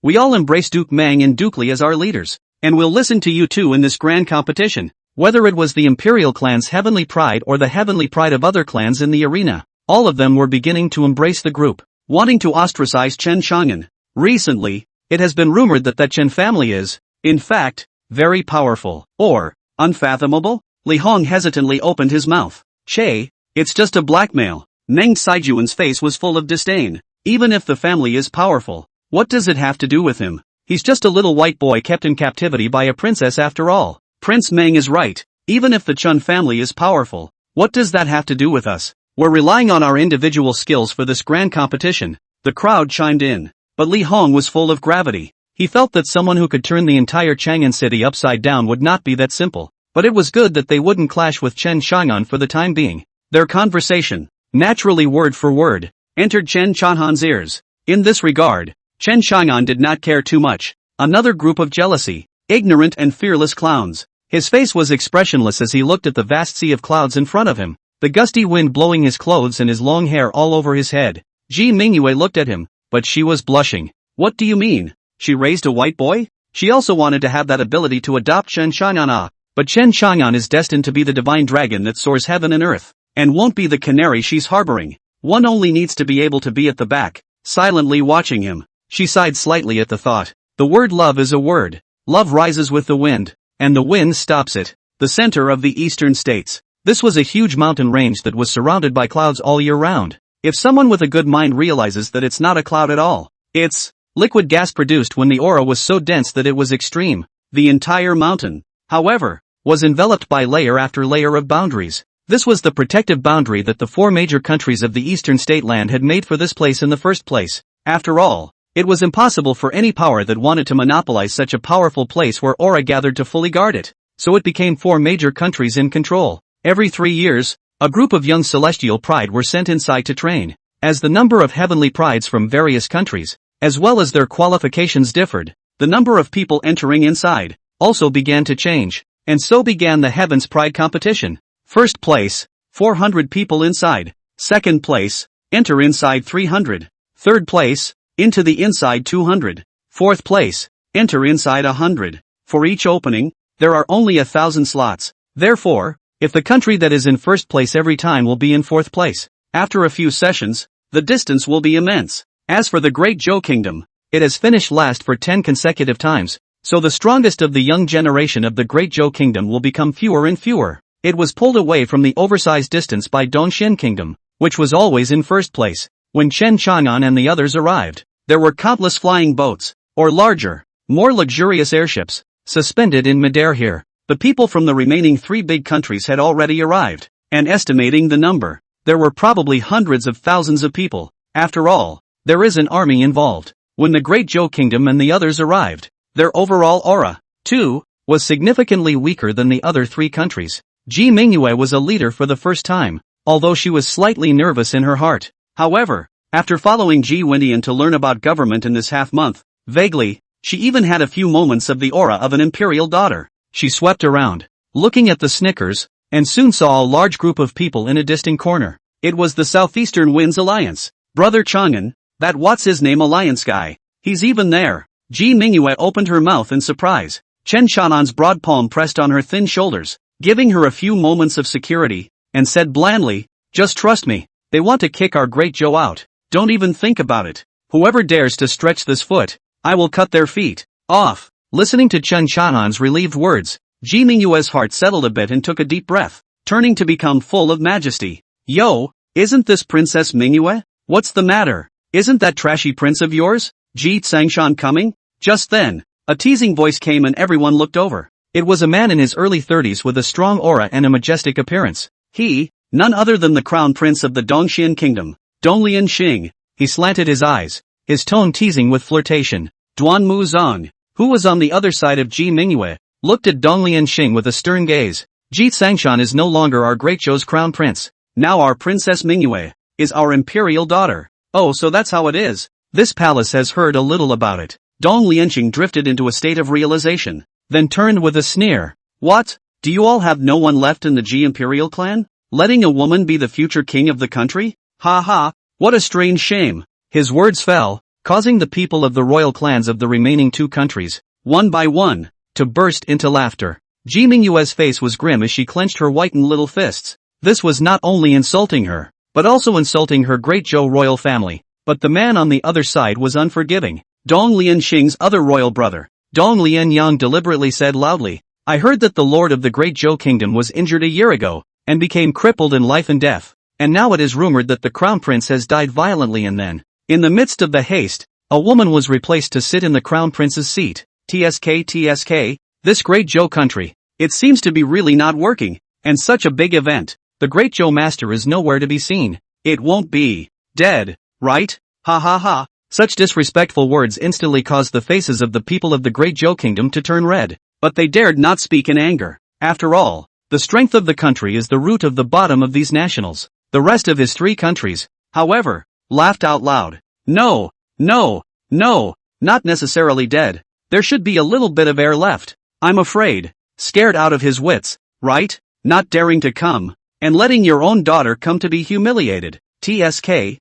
We all embrace Duke Meng and Ducely as our leaders, and we'll listen to you two in this grand competition. Whether it was the Imperial clan's heavenly pride or the heavenly pride of other clans in the arena, all of them were beginning to embrace the group, wanting to ostracize Chen Chang'an. Recently, it has been rumored that the Chen family is, in fact, very powerful, or unfathomable. Li Hong hesitantly opened his mouth. Che, it's just a blackmail. Meng Saijuan's face was full of disdain. Even if the family is powerful, what does it have to do with him? He's just a little white boy kept in captivity by a princess after all. Prince Meng is right. Even if the Chen family is powerful, what does that have to do with us? We're relying on our individual skills for this grand competition. The crowd chimed in. But Li Hong was full of gravity. He felt that someone who could turn the entire Chang'an City upside down would not be that simple. But it was good that they wouldn't clash with Chen Chang'an for the time being. Their conversation, naturally word for word, entered Chen Chang'an's ears. In this regard, Chen Chang'an did not care too much. Another group of jealousy, ignorant and fearless clowns. His face was expressionless as he looked at the vast sea of clouds in front of him, the gusty wind blowing his clothes and his long hair all over his head. Ji Mingyue looked at him, but she was blushing. What do you mean? She raised a white boy? She also wanted to have that ability to adopt Chen Chang'an. But Chen Chang'an is destined to be the divine dragon that soars heaven and earth, and won't be the canary she's harboring. One only needs to be able to be at the back, silently watching him. She sighed slightly at the thought. The word love is a word. Love rises with the wind, and the wind stops it. The center of the eastern states. This was a huge mountain range that was surrounded by clouds all year round. If someone with a good mind realizes that it's not a cloud at all, it's liquid gas produced when the aura was so dense that it was extreme. The entire mountain, however, was enveloped by layer after layer of boundaries. This was the protective boundary that the four major countries of the eastern state land had made for this place in the first place. After all, it was impossible for any power that wanted to monopolize such a powerful place where aura gathered to fully guard it. So it became four major countries in control. Every 3 years, a group of young celestial pride were sent inside to train. As the number of heavenly prides from various countries, as well as their qualifications differed, the number of people entering inside also began to change. And so began the Heavens Pride competition. First place, 400 people inside. Second place, enter inside 300. Third place, into the inside 200. Fourth place, enter inside 100. For each opening, there are only 1,000 slots. Therefore, if the country that is in first place every time will be in fourth place, after a few sessions, the distance will be immense. As for the Great Zhou Kingdom, it has finished last for 10 consecutive times. So the strongest of the young generation of the Great Zhou Kingdom will become fewer and fewer. It was pulled away from the oversized distance by Dongxian Kingdom, which was always in first place. When Chen Chang'an and the others arrived, there were countless flying boats, or larger, more luxurious airships, suspended in midair here. The people from the remaining 3 big countries had already arrived, and estimating the number, there were probably hundreds of thousands of people. After all, there is an army involved. When the Great Zhou Kingdom and the others arrived, their overall aura, too, was significantly weaker than the other 3 countries. Ji Mingyue was a leader for the first time, although she was slightly nervous in her heart. However, after following Ji Wendian to learn about government in this half-month, vaguely, she even had a few moments of the aura of an imperial daughter. She swept around, looking at the Snickers, and soon saw a large group of people in a distant corner. It was the Southeastern Winds Alliance. Brother Chang'an, that what's-his-name alliance guy. He's even there. Ji Mingyue opened her mouth in surprise. Chen Shanan's broad palm pressed on her thin shoulders, giving her a few moments of security, and said blandly, "Just trust me. They want to kick our great Joe out. Don't even think about it. Whoever dares to stretch this foot, I will cut their feet off." Listening to Chen Shanan's relieved words, Ji Mingyue's heart settled a bit and took a deep breath, turning to become full of majesty. "Yo, isn't this Princess Mingyue? What's the matter? Isn't that trashy prince of yours, Ji Tsangshan, coming?" Just then, a teasing voice came and everyone looked over. It was a man in his early 30s with a strong aura and a majestic appearance. He, none other than the crown prince of the Dongxian kingdom, Donglian Xing. He slanted his eyes, his tone teasing with flirtation. Duan Mu Zong, who was on the other side of Ji Mingyue, looked at Donglian Xing with a stern gaze. "Ji Tsangshan is no longer our great Zhou's crown prince. Now our Princess Mingyue is our imperial daughter." "Oh, so that's how it is. This palace has heard a little about it." Dong Lianqing drifted into a state of realization, then turned with a sneer. "What? Do you all have no one left in the Ji imperial clan? Letting a woman be the future king of the country? Ha ha, what a strange shame." His words fell, causing the people of the royal clans of the remaining two countries, one by one, to burst into laughter. Ji Mingyue's face was grim as she clenched her whitened little fists. This was not only insulting her, but also insulting her great Zhou royal family. But the man on the other side was unforgiving. Dong Lianqing's other royal brother, Dong Lianyang, deliberately said loudly, "I heard that the lord of the great Zhou kingdom was injured a year ago, and became crippled in life and death, and now it is rumored that the crown prince has died violently, and then, in the midst of the haste, a woman was replaced to sit in the crown prince's seat. TSK, this great Zhou country, it seems to be really not working, and such a big event, the great Zhou master is nowhere to be seen. It won't be dead, right? Ha ha ha." Such disrespectful words instantly caused the faces of the people of the great Zhou kingdom to turn red, but they dared not speak in anger. After all, the strength of the country is the root of the bottom of these nationals. The rest of his three countries, however, laughed out loud. No, not necessarily dead. There should be a little bit of air left. I'm afraid. Scared out of his wits, right? Not daring to come, and letting your own daughter come to be humiliated. TSK,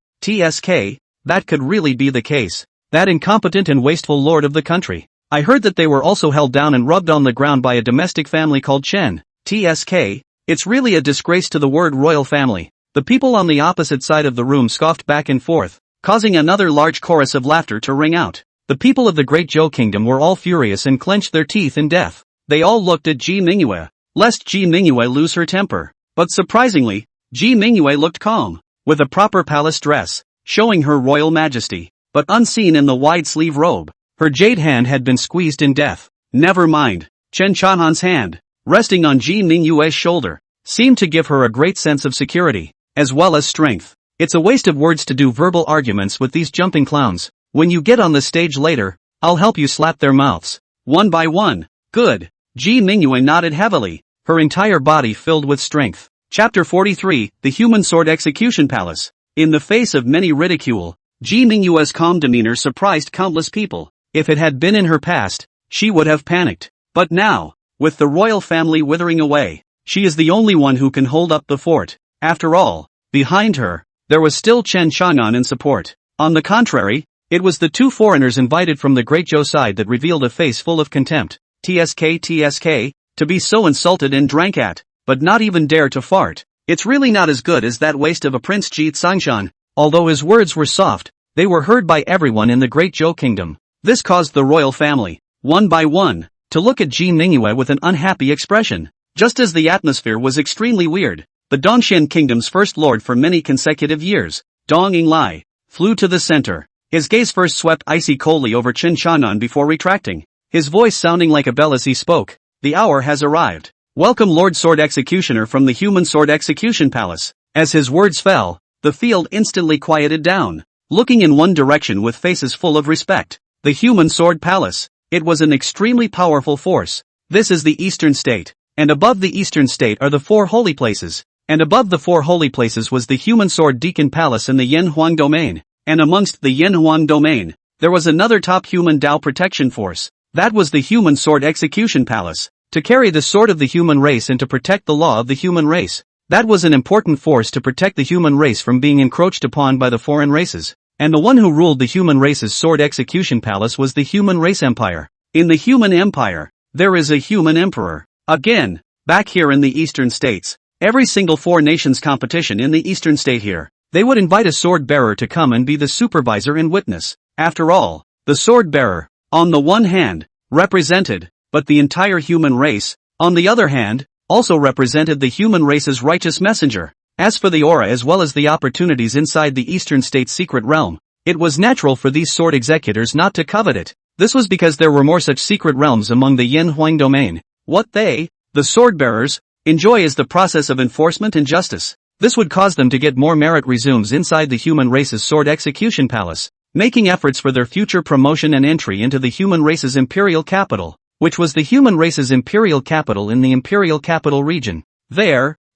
that could really be the case. That incompetent and wasteful lord of the country. I heard that they were also held down and rubbed on the ground by a domestic family called Chen. TSK, it's really a disgrace to the word royal family. The people on the opposite side of the room scoffed back and forth, causing another large chorus of laughter to ring out. The people of the great Zhou kingdom were all furious and clenched their teeth in death. They all looked at Ji Mingyue, lest Ji Mingyue lose her temper. But surprisingly, Ji Mingyue looked calm, with a proper palace dress, showing her royal majesty, but unseen in the wide sleeve robe. Her jade hand had been squeezed in death. Never mind. Chen Chanhan's hand, resting on Ji Mingyue's shoulder, seemed to give her a great sense of security, as well as strength. It's a waste of words to do verbal arguments with these jumping clowns. When you get on the stage later, I'll help you slap their mouths, one by one. Good. Ji Mingyue nodded heavily, her entire body filled with strength. Chapter 43, The Human Sword Execution Palace. In the face of many ridicule, Ji Mingyue's calm demeanor surprised countless people. If it had been in her past, she would have panicked. But now, with the royal family withering away, she is the only one who can hold up the fort. After all, behind her, there was still Chen Shangan in support. On the contrary, it was the two foreigners invited from the great Zhou side that revealed a face full of contempt. TSK, to be so insulted and drank at, but not even dare to fart. It's really not as good as that waste of a Prince Ji Tsangshan. Although his words were soft, they were heard by everyone in the great Zhou kingdom. This caused the royal family, one by one, to look at Ji Mingyue with an unhappy expression. Just as the atmosphere was extremely weird, the Dongxian kingdom's first lord for many consecutive years, Dong Yinglai, flew to the center. His gaze first swept icy coldly over Chen Shannan before retracting, his voice sounding like a bell as he spoke. "The hour has arrived. Welcome Lord Sword Executioner from the Human Sword Execution Palace." As his words fell, the field instantly quieted down, looking in one direction with faces full of respect. The Human Sword Palace. It was an extremely powerful force. This is the Eastern State, and above the Eastern State are the four holy places, and above the four holy places was the Human Sword Deacon Palace in the Yanhuang domain, and amongst the Yanhuang domain, there was another top human Dao protection force. That was the Human Sword Execution Palace, to carry the sword of the human race and to protect the law of the human race. That was an important force to protect the human race from being encroached upon by the foreign races. and the one who ruled the human race's sword execution palace was the human race empire. In the human empire, there is a human emperor. Again, back here in the eastern states, every single 4 nations competition in the eastern state here, they would invite a sword bearer to come and be the supervisor and witness. After all, the sword bearer, on the one hand, represented, but the entire human race, on the other hand, also represented the human race's righteous messenger. As for the aura as well as the opportunities inside the eastern state's secret realm, it was natural for these sword executors not to covet it. This was because there were more such secret realms among the Yin Huang domain. What they, the sword bearers, enjoy is the process of enforcement and justice. This would cause them to get more merit resumes inside the human race's sword execution palace, making efforts for their future promotion and entry into the human race's imperial capital, which was the human race's imperial capital in the imperial capital region.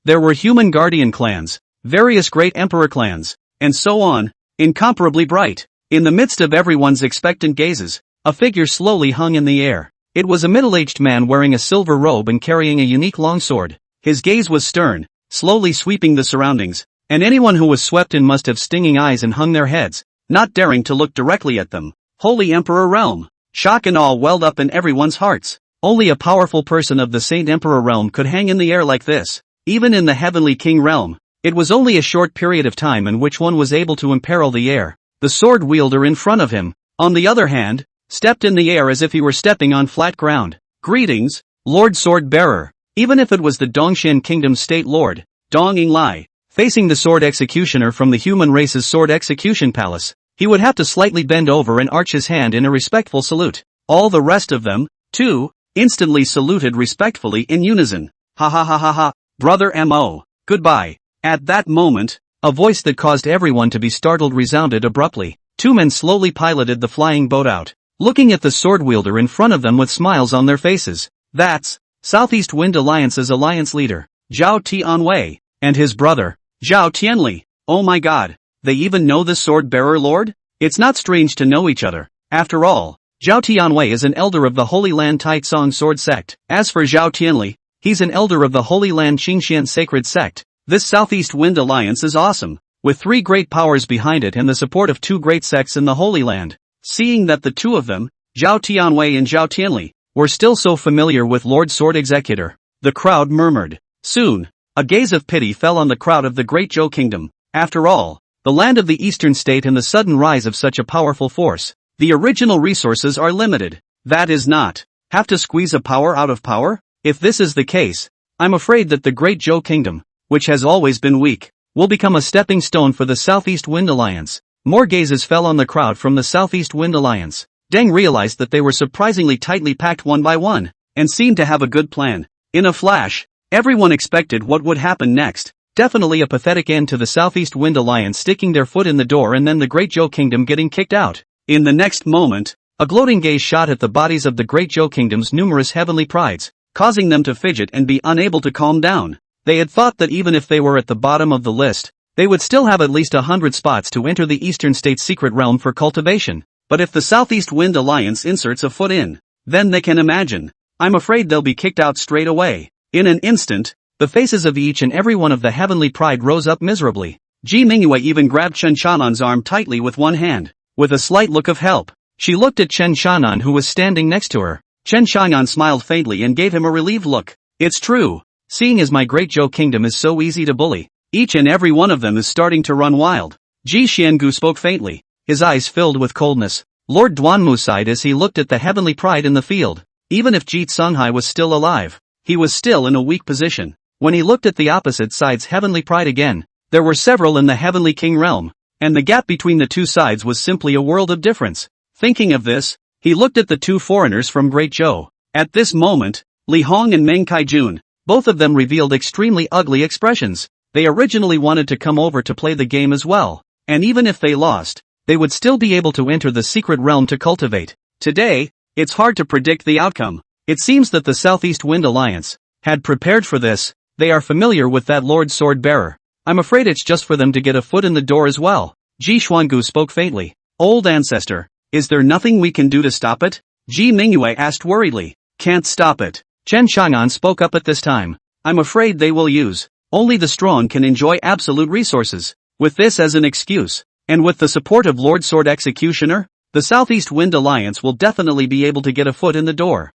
There were human guardian clans, various great emperor clans, and so on, incomparably bright. In the midst of everyone's expectant gazes, a figure slowly hung in the air. It was a middle-aged man wearing a silver robe and carrying a unique longsword. His gaze was stern, slowly sweeping the surroundings, and anyone who was swept in must have stinging eyes and hung their heads, not daring to look directly at them. Holy Emperor Realm! Shock and awe welled up in everyone's hearts. Only a powerful person of the Saint Emperor Realm could hang in the air like this. Even in the Heavenly King Realm, it was only a short period of time in which one was able to imperil the air. The sword wielder in front of him, on the other hand, stepped in the air as if he were stepping on flat ground. Greetings, Lord Sword Bearer. Even if it was the Dongshan Kingdom's State Lord, Dong Yinglai, facing the sword executioner from the human race's sword execution palace, he would have to slightly bend over and arch his hand in a respectful salute. All the rest of them, too, instantly saluted respectfully in unison. Ha ha ha ha ha, brother M.O., goodbye. At that moment, a voice that caused everyone to be startled resounded abruptly. 2 men slowly piloted the flying boat out, looking at the sword wielder in front of them with smiles on their faces. That's Southeast Wind Alliance's alliance leader, Zhao Tianwei, and his brother, Zhao Tianli. Oh my god, they even know this sword bearer lord? It's not strange to know each other. After all, Zhao Tianwei is an elder of the Holy Land Taitsong sword sect. As for Zhao Tianli, he's an elder of the Holy Land Qingxian sacred sect. This Southeast Wind Alliance is awesome, with 3 great powers behind it and the support of 2 great sects in the Holy Land. Seeing that the 2 of them, Zhao Tianwei and Zhao Tianli, were still so familiar with Lord Sword Executor, the crowd murmured. Soon, a gaze of pity fell on the crowd of the Great Zhou Kingdom. After all, the land of the eastern state and the sudden rise of such a powerful force, the original resources are limited. That is not, have to squeeze a power out of power? If this is the case, I'm afraid that the Great Zhou Kingdom, which has always been weak, will become a stepping stone for the Southeast Wind Alliance. More gazes fell on the crowd from the Southeast Wind Alliance. Deng realized that they were surprisingly tightly packed one by one, and seemed to have a good plan. In a flash, everyone expected what would happen next. Definitely a pathetic end to the Southeast Wind Alliance sticking their foot in the door and then the Great Zhou Kingdom getting kicked out. In the next moment, a gloating gaze shot at the bodies of the Great Zhou Kingdom's numerous heavenly prides, causing them to fidget and be unable to calm down. They had thought that even if they were at the bottom of the list, they would still have at least 100 spots to enter the Eastern State's secret realm for cultivation. But if the Southeast Wind Alliance inserts a foot in, then they can imagine. I'm afraid they'll be kicked out straight away. In an instant, the faces of each and every one of the heavenly pride rose up miserably. Ji Mingyue even grabbed Chen Shanan's arm tightly with one hand. With a slight look of help, she looked at Chen Shanan who was standing next to her. Chen Shanan smiled faintly and gave him a relieved look. It's true. Seeing as my Great Zhou Kingdom is so easy to bully, each and every one of them is starting to run wild. Ji Xiangu spoke faintly, his eyes filled with coldness. Lord Duanmu sighed as he looked at the heavenly pride in the field. Even if Ji Tsunghai was still alive, he was still in a weak position. When he looked at the opposite side's heavenly pride again, there were several in the Heavenly King realm, and the gap between the two sides was simply a world of difference. Thinking of this, he looked at the 2 foreigners from Great Zhou. At this moment, Li Hong and Meng Kaijun, both of them revealed extremely ugly expressions. They originally wanted to come over to play the game as well, and even if they lost, they would still be able to enter the secret realm to cultivate. Today, it's hard to predict the outcome. It seems that the Southeast Wind Alliance had prepared for this. They are familiar with that Lord Sword Bearer. I'm afraid it's just for them to get a foot in the door as well. Ji Xuangu spoke faintly. Old ancestor, is there nothing we can do to stop it? Ji Mingyue asked worriedly. Can't stop it. Chen Chang'an spoke up at this time. I'm afraid they will use. Only the strong can enjoy absolute resources. With this as an excuse, And with the support of Lord Sword Executioner, the Southeast Wind Alliance will definitely be able to get a foot in the door.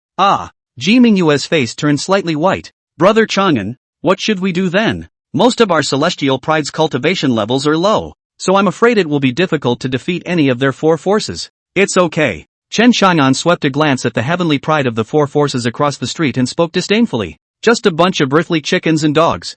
Ji Mingyue's face turned slightly white. Brother Chang'an, what should we do then? Most of our Celestial Pride's cultivation levels are low, so I'm afraid it will be difficult to defeat any of their 4 forces. It's okay. Chen Chang'an swept a glance at the heavenly pride of the 4 forces across the street and spoke disdainfully. Just a bunch of earthly chickens and dogs.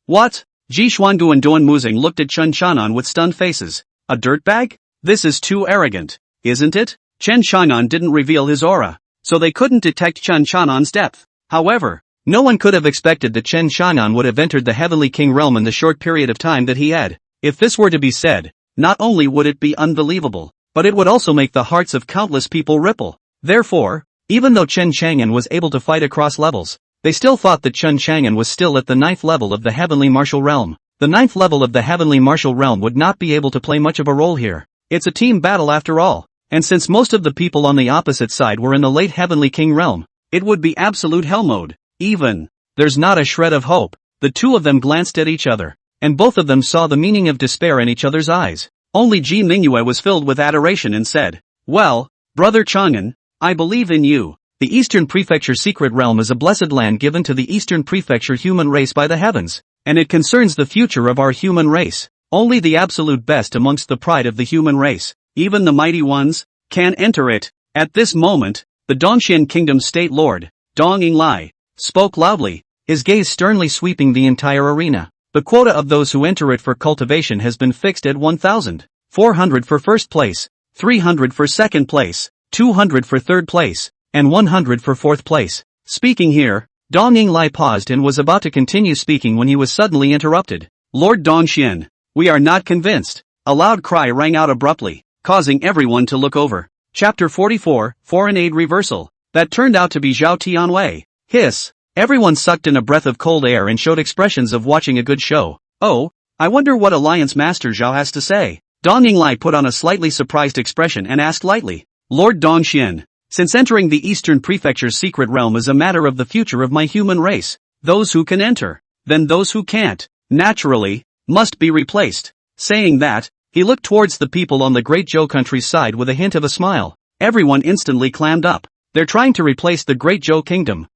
What? Ji Xuangu and Duan Muzing looked at Chen Chang'an with stunned faces. A dirtbag? This is too arrogant, isn't it? Chen Chang'an didn't reveal his aura, so they couldn't detect Chen Chang'an's depth. However, no one could have expected that Chen Chang'an would have entered the Heavenly King realm in the short period of time that he had. If this were to be said, not only would it be unbelievable, but it would also make the hearts of countless people ripple. Therefore, even though Chen Chang'an was able to fight across levels, they still thought that Chen Chang'an was still at the 9th level of the Heavenly Martial Realm. The 9th level of the Heavenly Martial Realm would not be able to play much of a role here. It's a team battle after all, and since most of the people on the opposite side were in the late Heavenly King realm, it would be absolute hell mode. There's not a shred of hope. The two of them glanced at each other, and both of them saw the meaning of despair in each other's eyes. Only Ji Mingyue was filled with adoration and said, "Well, Brother Chang'an, I believe in you. The Eastern Prefecture Secret Realm is a blessed land given to the Eastern Prefecture human race by the heavens, and it concerns the future of our human race. Only the absolute best amongst the pride of the human race, even the mighty ones, can enter it." At this moment, the Dongxian Kingdom State Lord, Dong Yinglai, spoke loudly, his gaze sternly sweeping the entire arena. The quota of those who enter it for cultivation has been fixed at 1,400 for first place, 300 for second place, 200 for third place, and 100 for fourth place. Speaking here, Dong Yinglai paused and was about to continue speaking when he was suddenly interrupted. "Lord Dongxian, we are not convinced." A loud cry rang out abruptly, causing everyone to look over. Chapter 44, Foreign Aid Reversal. That turned out to be Zhao Tianwei. Hiss. Everyone sucked in a breath of cold air and showed expressions of watching a good show. "Oh, I wonder what Alliance Master Zhao has to say." Dong Yinglai put on a slightly surprised expression and asked lightly, "Lord Dongxian, since entering the Eastern Prefecture's secret realm is a matter of the future of my human race, those who can enter, then those who can't, naturally, must be replaced." Saying that, he looked towards the people on the Great Zhou country's side with a hint of a smile. Everyone instantly clammed up. They're trying to replace the Great Zhou Kingdom.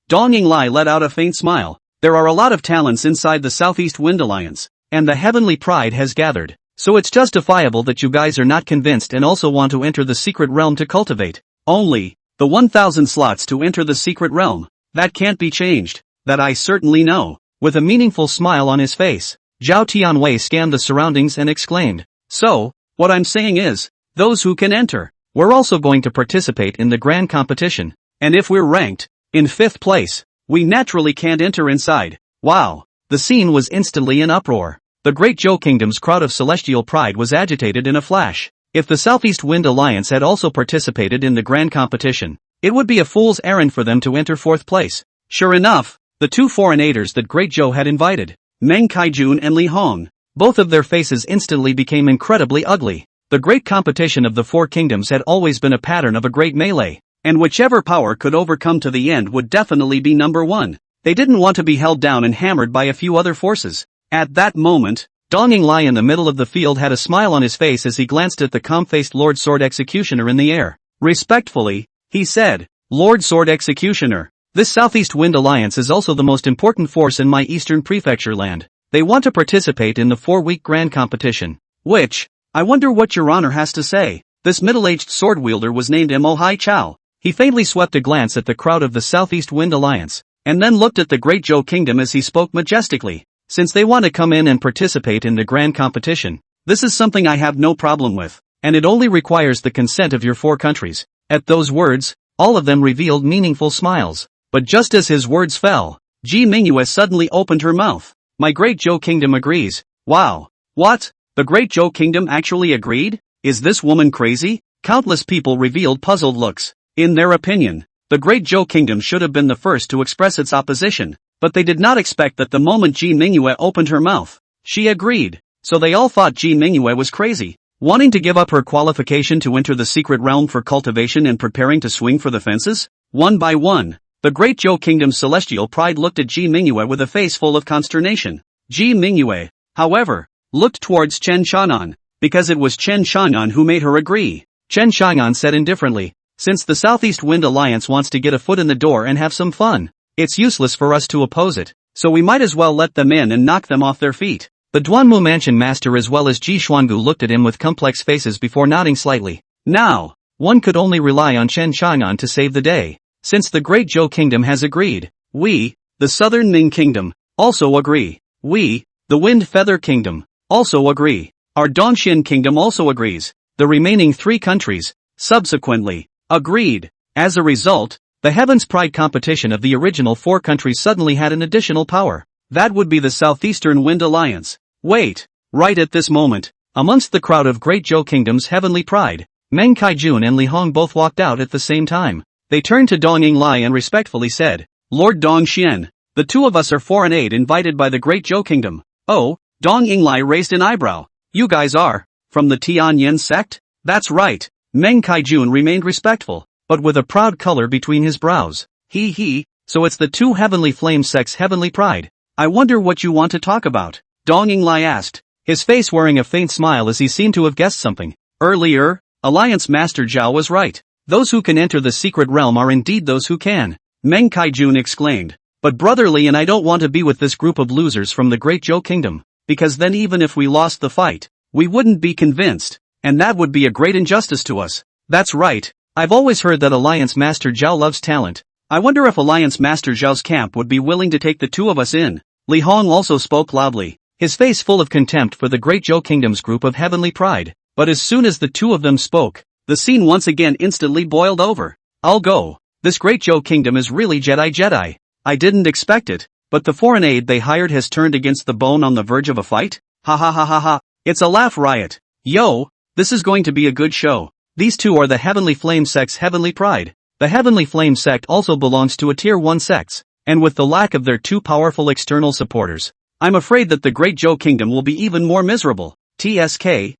Dong Yinglai let out a faint smile. There are a lot of talents inside the Southeast Wind Alliance, and the Heavenly Pride has gathered, so it's justifiable that you guys are not convinced and also want to enter the secret realm to cultivate. Only, the 1,000 slots to enter the secret realm, that can't be changed, that I certainly know. With a meaningful smile on his face, Zhao Tianwei scanned the surroundings and exclaimed, "So, what I'm saying is, those who can enter, we're also going to participate in the grand competition, and if we're ranked in 5th place, we naturally can't enter inside." Wow! The scene was instantly in uproar. The Great Zhou Kingdom's crowd of celestial pride was agitated in a flash. If the Southeast Wind Alliance had also participated in the grand competition, it would be a fool's errand for them to enter 4th place. Sure enough, the 2 foreign aiders that Great Zhou had invited, Meng Kaijun and Li Hong, both of their faces instantly became incredibly ugly. The great competition of the 4 kingdoms had always been a pattern of a great melee, and whichever power could overcome to the end would definitely be number 1. They didn't want to be held down and hammered by a few other forces. At that moment, Dong Yinglai in the middle of the field had a smile on his face as he glanced at the calm-faced Lord Sword Executioner in the air. Respectfully, he said, "Lord Sword Executioner, this Southeast Wind Alliance is also the most important force in my Eastern Prefecture land. They want to participate in the 4-week grand competition, which, I wonder what your honor has to say." This middle-aged sword wielder was named Mo Hai Chao. He faintly swept a glance at the crowd of the Southeast Wind Alliance, and then looked at the Great Zhou Kingdom as he spoke majestically. "Since they want to come in and participate in the grand competition, this is something I have no problem with, and it only requires the consent of your 4 countries." At those words, all of them revealed meaningful smiles. But just as his words fell, Ji Mingyue suddenly opened her mouth. "My Great Zhou Kingdom agrees." Wow! What? The Great Zhou Kingdom actually agreed? Is this woman crazy? Countless people revealed puzzled looks. In their opinion, the Great Zhou Kingdom should have been the first to express its opposition, but they did not expect that the moment Ji Mingyue opened her mouth, she agreed. So they all thought Ji Mingyue was crazy, wanting to give up her qualification to enter the secret realm for cultivation and preparing to swing for the fences. One by one, the Great Zhou Kingdom's celestial pride looked at Ji Mingyue with a face full of consternation. Ji Mingyue, however, looked towards Chen Xiaonan, because it was Chen Xiaonan who made her agree. Chen Xiaonan said indifferently, since the Southeast Wind Alliance wants to get a foot in the door and have some fun, it's useless for us to oppose it, so we might as well let them in and knock them off their feet. The Duanmu Mansion Master as well as Ji Xuangu looked at him with complex faces before nodding slightly. Now, one could only rely on Chen Xiaonan to save the day. Since the Great Zhou Kingdom has agreed, we, the Southern Ming Kingdom, also agree. We, the Wind Feather Kingdom, also agree. Our Dongxian Kingdom also agrees. The remaining 3 countries, subsequently, agreed. As a result, the Heaven's Pride competition of the original 4 countries suddenly had an additional power. That would be the Southeastern Wind Alliance. Wait, right at this moment, amongst the crowd of Great Zhou Kingdom's Heavenly Pride, Meng Kaijun and Li Hong both walked out at the same time. They turned to Dong Yinglai and respectfully said, Lord Dongxian, the 2 of us are foreign aid invited by the Great Zhou Kingdom. Oh, Dong Yinglai raised an eyebrow. You guys are, from the Tianyan sect? That's right. Meng Kaijun remained respectful, but with a proud color between his brows. So it's the 2 Heavenly Flame sects' Heavenly Pride. I wonder what you want to talk about, Dong Yinglai asked, his face wearing a faint smile as he seemed to have guessed something. Earlier, Alliance Master Zhao was right. Those who can enter the secret realm are indeed those who can, Meng Kaijun exclaimed. But brotherly, and I don't want to be with this group of losers from the Great Zhou Kingdom, because then even if we lost the fight, we wouldn't be convinced, and that would be a great injustice to us. That's right, I've always heard that Alliance Master Zhao loves talent. I wonder if Alliance Master Zhao's camp would be willing to take the 2 of us in. Li Hong also spoke loudly, his face full of contempt for the Great Zhou Kingdom's group of Heavenly Pride. But as soon as the 2 of them spoke, the scene once again instantly boiled over. I'll go. This Great Zhou Kingdom is really Jedi. I didn't expect it, but the foreign aid they hired has turned against the bone on the verge of a fight? Ha ha ha ha ha. It's a laugh riot. Yo, this is going to be a good show. These 2 are the Heavenly Flame sect's Heavenly Pride. The Heavenly Flame sect also belongs to a tier 1 sect, and with the lack of their 2 powerful external supporters, I'm afraid that the Great Zhou Kingdom will be even more miserable. TSK,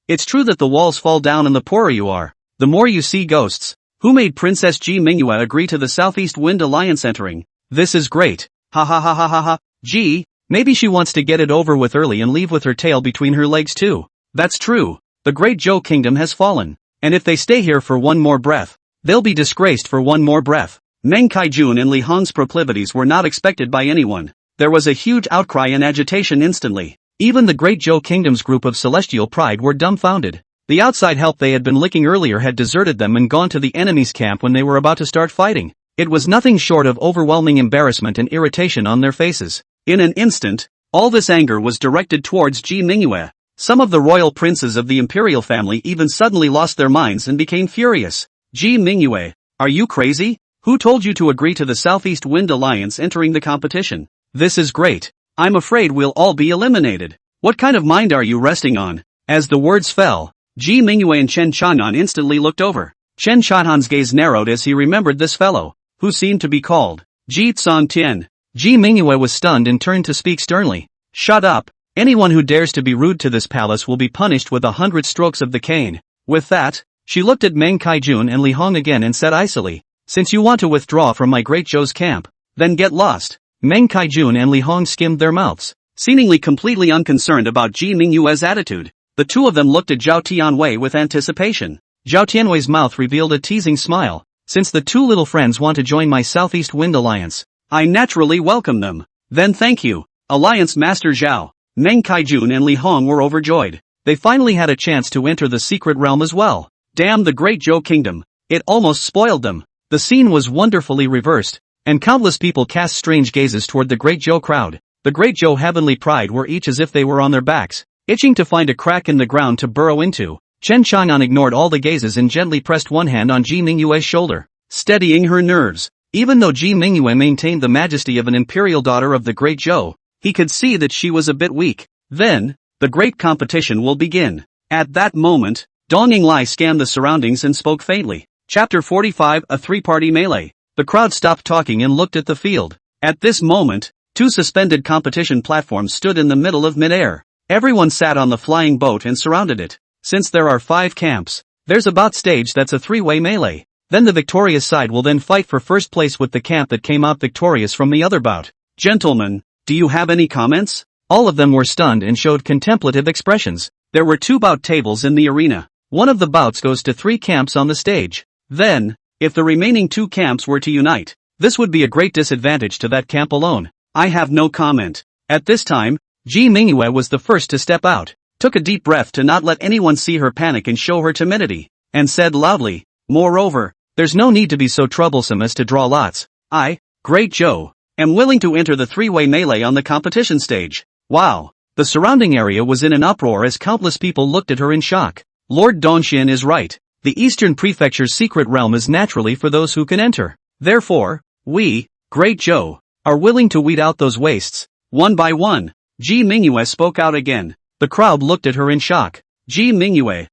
it's true that the walls fall down and the poorer you are, the more you see ghosts. Who made Princess Ji Mingyue agree to the Southeast Wind Alliance entering? This is great. Ha ha ha ha ha ha. Gee, maybe she wants to get it over with early and leave with her tail between her legs too. That's true. The Great Zhou Kingdom has fallen, and if they stay here for one more breath, they'll be disgraced for one more breath. Meng Kaijun and Li Hong's proclivities were not expected by anyone. There was a huge outcry and agitation instantly. Even the Great Zhou Kingdom's group of Celestial Pride were dumbfounded. The outside help they had been licking earlier had deserted them and gone to the enemy's camp when they were about to start fighting. It was nothing short of overwhelming embarrassment and irritation on their faces. In an instant, all this anger was directed towards Ji Mingyue. Some of the royal princes of the imperial family even suddenly lost their minds and became furious. Ji Mingyue, are you crazy? Who told you to agree to the Southeast Wind Alliance entering the competition? This is great. I'm afraid we'll all be eliminated. What kind of mind are you resting on? As the words fell, Ji Mingyue and Chen Xiaonan instantly looked over. Chen Xiaonan's gaze narrowed as he remembered this fellow, who seemed to be called Ji Tsongtian. Ji Mingyue was stunned and turned to speak sternly. Shut up. Anyone who dares to be rude to this palace will be punished with 100 strokes of the cane. With that, she looked at Meng Kaijun and Li Hong again and said icily, since you want to withdraw from my Great Zhou's camp, then get lost. Meng Kaijun and Li Hong skimmed their mouths, seemingly completely unconcerned about Ji Mingyue's attitude. The 2 of them looked at Zhao Tianwei with anticipation. Zhao Tianwei's mouth revealed a teasing smile. Since the 2 little friends want to join my Southeast Wind Alliance, I naturally welcome them. Then thank you, Alliance Master Zhao. Meng Kaijun and Li Hong were overjoyed. They finally had a chance to enter the secret realm as well. Damn the Great Zhou Kingdom. It almost spoiled them. The scene was wonderfully reversed, and countless people cast strange gazes toward the Great Zhou crowd. The Great Zhou Heavenly Pride were each as if they were on their backs, itching to find a crack in the ground to burrow into. Chen Xiaonan ignored all the gazes and gently pressed one hand on Ji Mingyue's shoulder, steadying her nerves. Even though Ji Mingyue maintained the majesty of an imperial daughter of the Great Zhou, he could see that she was a bit weak. Then, the great competition will begin. At that moment, Dong Yinglai scanned the surroundings and spoke faintly. Chapter 45, a 3-party melee. The crowd stopped talking and looked at the field. At this moment, 2 suspended competition platforms stood in the middle of midair. Everyone sat on the flying boat and surrounded it. Since there are 5 camps, there's a bout stage that's a 3-way melee. Then the victorious side will then fight for first place with the camp that came out victorious from the other bout. Gentlemen, do you have any comments? All of them were stunned and showed contemplative expressions. There were 2 bout tables in the arena. One of the bouts goes to 3 camps on the stage. Then, if the remaining 2 camps were to unite, this would be a great disadvantage to that camp alone. I have no comment. At this time, Ji Mingyue was the first to step out, took a deep breath to not let anyone see her panic and show her timidity, and said loudly, "Moreover, there's no need to be so troublesome as to draw lots. I, Great Joe, am willing to enter the 3-way melee on the competition stage." Wow! The surrounding area was in an uproar as countless people looked at her in shock. Lord Dongxian is right. The Eastern Prefecture's secret realm is naturally for those who can enter. Therefore, we, Great Joe, are willing to weed out those wastes, one by one. Ji Mingyue spoke out again. The crowd looked at her in shock. Ji Mingyue,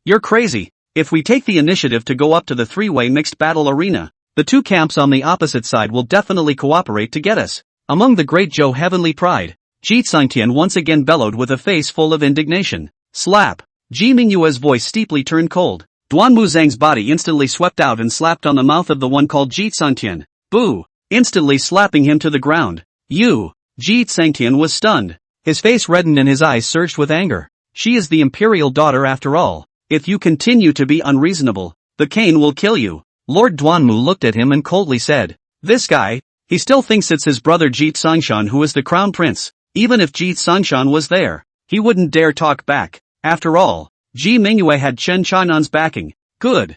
you're crazy. If we take the initiative to go up to the 3-way mixed battle arena, the 2 camps on the opposite side will definitely cooperate to get us. Among the Great Joe heavenly pride, Ji Tsangtian once again bellowed with a face full of indignation. Slap! Ji Mingyue's voice steeply turned cold. Duan Muzang's body instantly swept out and slapped on the mouth of the one called Ji Tsangtian. Boo! Instantly slapping him to the ground. Ji Tsangtian was stunned. His face reddened and his eyes surged with anger. She is the imperial daughter after all. If you continue to be unreasonable, the cane will kill you. Lord Duanmu looked at him and coldly said, "This guy, he still thinks it's his brother Ji Tsangshan who is the crown prince. Even if Ji Tsangshan was there, he wouldn't dare talk back. After all, Ji Mingyue had Chen Chanan's backing." Good.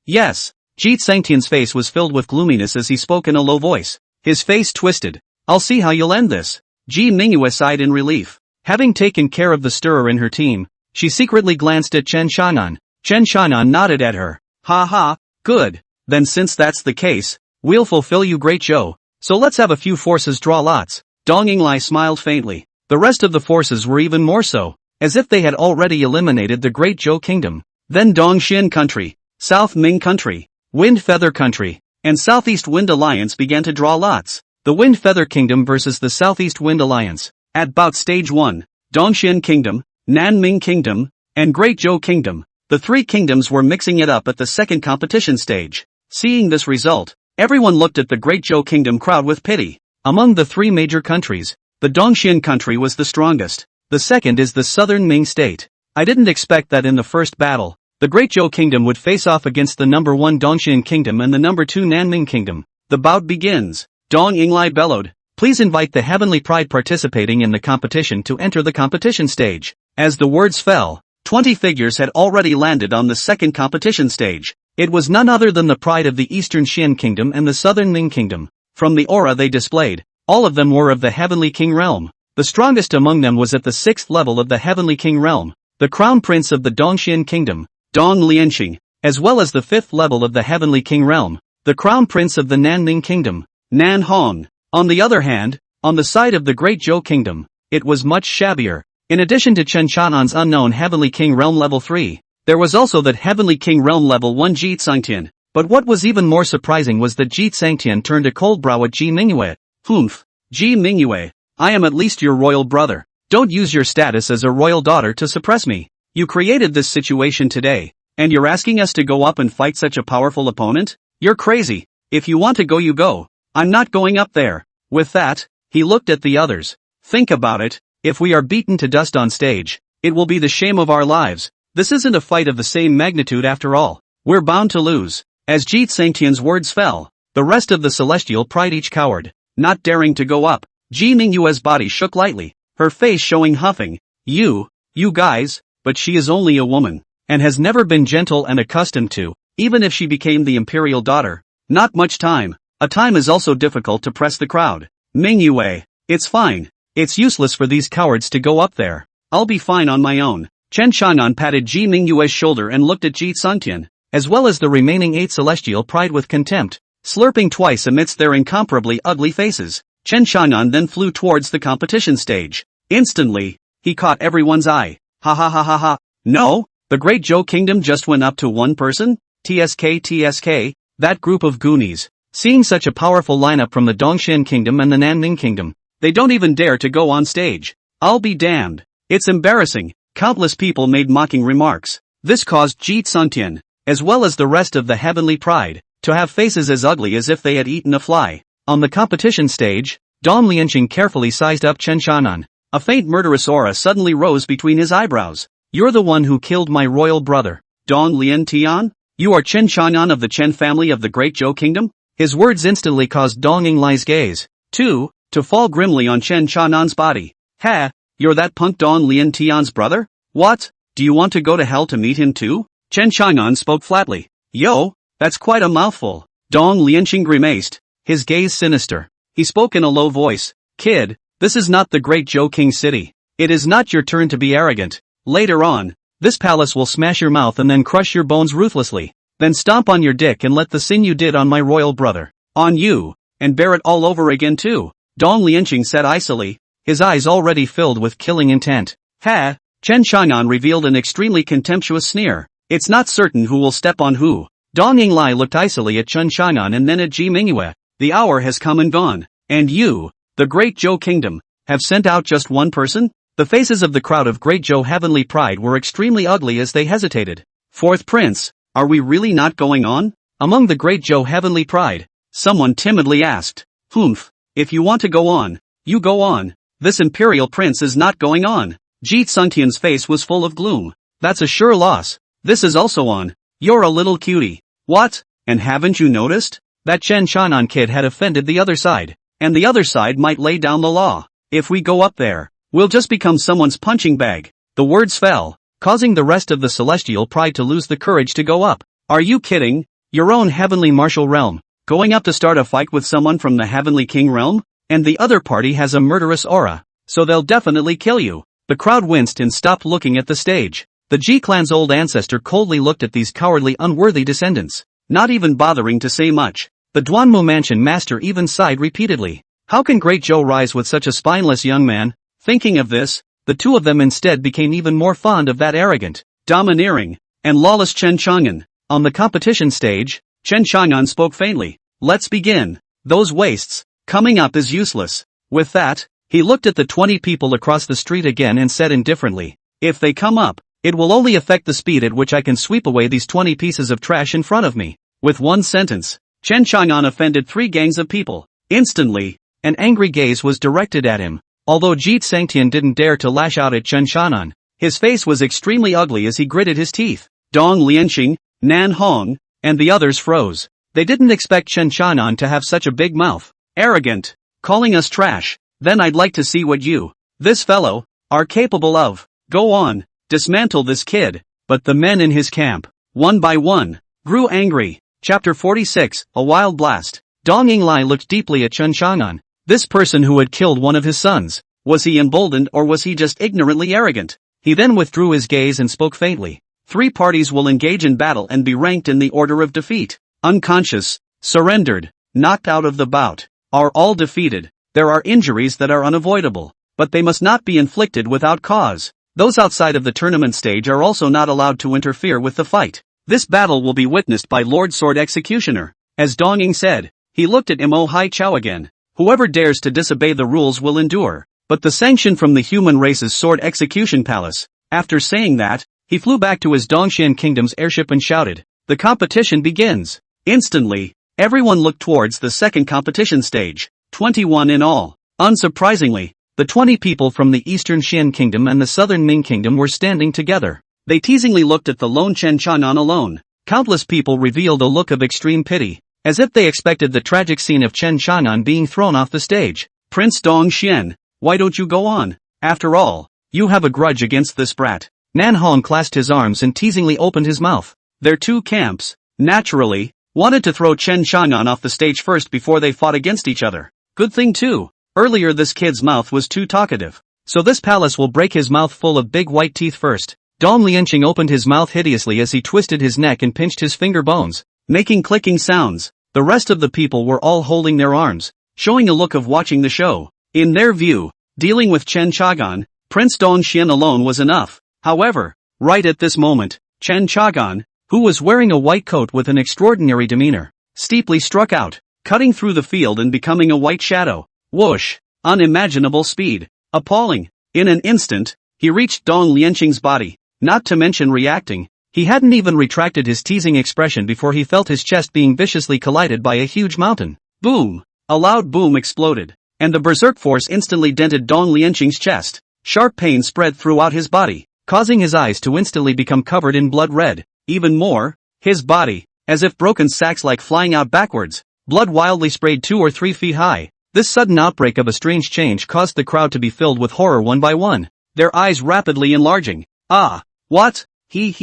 Yes. Ji Tsangtian's face was filled with gloominess as he spoke in a low voice. His face twisted. "I'll see how you'll end this." Ji Mingyue sighed in relief. Having taken care of the stirrer in her team, she secretly glanced at Chen Chanan. Chen Chanan nodded at her. "Ha ha, good. Then since that's the case, we'll fulfill you, Great Joe. So let's have a few forces draw lots." Dong Yinglai smiled faintly. The rest of the forces were even more so, as if they had already eliminated the Great Zhou Kingdom. Then Dongxian Country, South Ming Country, Wind Feather Country, and Southeast Wind Alliance began to draw lots. The Wind Feather Kingdom versus the Southeast Wind Alliance. At bout stage 1, Dongxian Kingdom, Nanming Kingdom, and Great Zhou Kingdom. The 3 kingdoms were mixing it up at the second competition stage. Seeing this result, everyone looked at the Great Zhou Kingdom crowd with pity. Among the 3 major countries, the Dongxian country was the strongest. The second is the Southern Ming State. I didn't expect that in the first battle, the Great Zhou Kingdom would face off against the number 1 Dongxian Kingdom and the number 2 Nanming Kingdom. The bout begins. Dong Yinglai bellowed, "Please invite the Heavenly Pride participating in the competition to enter the competition stage." As the words fell, 20 figures had already landed on the second competition stage. It was none other than the pride of the Eastern Xian Kingdom and the Southern Ming Kingdom. From the aura they displayed, all of them were of the Heavenly King realm. The strongest among them was at the 6th level of the Heavenly King realm, the Crown Prince of the Dongxian Kingdom, Dong Lianxing, as well as the 5th level of the Heavenly King realm, the Crown Prince of the Nanming Kingdom, Nan Hong. On the other hand, on the side of the Great Zhou Kingdom, it was much shabbier. In addition to Chen Chanan's unknown Heavenly King realm level 3, there was also that Heavenly King realm level 1 Ji Tsangtian. But what was even more surprising was that Ji Tsangtian turned a cold brow at Ji Mingyue. "Humph. Ji Mingyue, I am at least your royal brother. Don't use your status as a royal daughter to suppress me. You created this situation today, and you're asking us to go up and fight such a powerful opponent? You're crazy. If you want to go, you go. I'm not going up there." With that, he looked at the others. "Think about it. If we are beaten to dust on stage, it will be the shame of our lives. This isn't a fight of the same magnitude after all. We're bound to lose." As Ji Tsangtian's words fell, the rest of the Celestial Pride each cowered, not daring to go up. Ji Mingyue's body shook lightly, her face showing huffing. You guys, but she is only a woman, and has never been gentle and accustomed to, even if she became the imperial daughter. Not much time. A time is also difficult to press the crowd. Mingyue, it's fine. It's useless for these cowards to go up there. I'll be fine on my own. Chen Chanan patted Ji Mingyue's shoulder and looked at Ji Tsangtian, as well as the remaining 8 Celestial Pride with contempt, slurping twice amidst their incomparably ugly faces. Chen Chanan then flew towards the competition stage. Instantly, he caught everyone's eye. Ha ha ha ha ha. No, the Great Zhou Kingdom just went up to 1 person? TSK, that group of Goonies. Seeing such a powerful lineup from the Dongxian Kingdom and the Nanming Kingdom, they don't even dare to go on stage. I'll be damned. It's embarrassing. Countless people made mocking remarks. This caused Ji Tsangtian, as well as the rest of the Heavenly Pride, to have faces as ugly as if they had eaten a fly. On the competition stage, Dong Lianqing carefully sized up Chen Qianan. A faint murderous aura suddenly rose between his eyebrows. You're the one who killed my royal brother, Dong Liantian? You are Chen Qianan of the Chen family of the Great Zhou Kingdom? His words instantly caused Dong Yinglai's gaze, to fall grimly on Chen Qianan's body. Ha, you're that punk Dong Liantian's brother? What? Do you want to go to hell to meet him too? Chen Qianan spoke flatly. Yo, that's quite a mouthful. Dong Lianqing grimaced, his gaze sinister. He spoke in a low voice. Kid, this is not the Great Zhou King city. It is not your turn to be arrogant. Later on, this palace will smash your mouth and then crush your bones ruthlessly. Then stomp on your dick and let the sin you did on my royal brother, on you, and bear it all over again too. Dong Lianqing said icily, his eyes already filled with killing intent. Ha! Chen Qianan revealed an extremely contemptuous sneer. It's not certain who will step on who. Dong Yinglai looked icily at Chen Qianan and then at Ji Mingyue. The hour has come and gone. And you, the Great Zhou Kingdom, have sent out just one person? The faces of the crowd of Great Zhou Heavenly Pride were extremely ugly as they hesitated. Fourth Prince, are we really not going on? Among the Great Zhou Heavenly Pride, someone timidly asked. Humph, if you want to go on, you go on. This Imperial Prince is not going on. Ji Tsungtian's face was full of gloom. That's a sure loss. This is also on. You're a little cutie. What? And haven't you noticed? That Chen Qianan kid had offended the other side. And the other side might lay down the law. If we go up there, we'll just become someone's punching bag. The words fell, causing the rest of the celestial pride to lose the courage to go up. Are you kidding? Your own heavenly martial realm, going up to start a fight with someone from the heavenly king realm? And the other party has a murderous aura, so they'll definitely kill you. The crowd winced and stopped looking at the stage. The Ji clan's old ancestor coldly looked at these cowardly unworthy descendants, not even bothering to say much. The Duanmu mansion master even sighed repeatedly. How can Great Zhou rise with such a spineless young man? Thinking of this, the two of them instead became even more fond of that arrogant, domineering, and lawless Chen Qianan. On the competition stage, Chen Qianan spoke faintly. Let's begin. Those wastes, coming up is useless. With that, he looked at the 20 people across the street again and said indifferently, if they come up, it will only affect the speed at which I can sweep away these 20 pieces of trash in front of me. With one sentence, Chen Qianan offended 3 gangs of people. Instantly, an angry gaze was directed at him. Although Ji Tsungtian didn't dare to lash out at Chen Qianan, his face was extremely ugly as he gritted his teeth. Dong Lianqing, Nan Hong, and the others froze. They didn't expect Chen Qianan to have such a big mouth. Arrogant, calling us trash. Then I'd like to see what you, this fellow, are capable of. Go on, dismantle this kid. But the men in his camp, one by one, grew angry. Chapter 46, A Wild Blast. Dong Yinglai looked deeply at Chen Qianan. This person who had killed one of his sons, was he emboldened or was he just ignorantly arrogant? He then withdrew his gaze and spoke faintly. 3 parties will engage in battle and be ranked in the order of defeat. Unconscious, surrendered, knocked out of the bout, are all defeated. There are injuries that are unavoidable, but they must not be inflicted without cause. Those outside of the tournament stage are also not allowed to interfere with the fight. This battle will be witnessed by Lord Sword Executioner. As Dong Ying said, he looked at Mo Hai Chao again. Whoever dares to disobey the rules will endure, but the sanction from the human race's sword execution palace. After saying that, he flew back to his Dongxian kingdom's airship and shouted, the competition begins. Instantly, everyone looked towards the second competition stage, 21 in all. Unsurprisingly, the 20 people from the eastern Xian kingdom and the southern Ming kingdom were standing together. They teasingly looked at the lone Chen Qianan alone. Countless people revealed a look of extreme pity, as if they expected the tragic scene of Chen Qianan being thrown off the stage. Prince Dongxian, why don't you go on? After all, you have a grudge against this brat. Nan Hong clasped his arms and teasingly opened his mouth. Their 2 camps, naturally, wanted to throw Chen Qianan off the stage first before they fought against each other. Good thing too, earlier this kid's mouth was too talkative. So this palace will break his mouth full of big white teeth first. Dong Lianqing opened his mouth hideously as he twisted his neck and pinched his finger bones, making clicking sounds. The rest of the people were all holding their arms, showing a look of watching the show. In their view, dealing with Chen Qianan, Prince Dongxian alone was enough. However, right at this moment, Chen Qianan, who was wearing a white coat with an extraordinary demeanor, steeply struck out, cutting through the field and becoming a white shadow. Whoosh! Unimaginable speed. Appalling. In an instant, he reached Dong Lianqing's body. Not to mention reacting, he hadn't even retracted his teasing expression before he felt his chest being viciously collided by a huge mountain. Boom! A loud boom exploded. and the berserk force instantly dented Dong Lianqing's chest. Sharp pain spread throughout his body, causing his eyes to instantly become covered in blood red. Even more, his body, as if broken sacks like flying out backwards, blood wildly sprayed 2 or 3 feet high. This sudden outbreak of a strange change caused the crowd to be filled with horror one by one, their eyes rapidly enlarging. Ah, what? He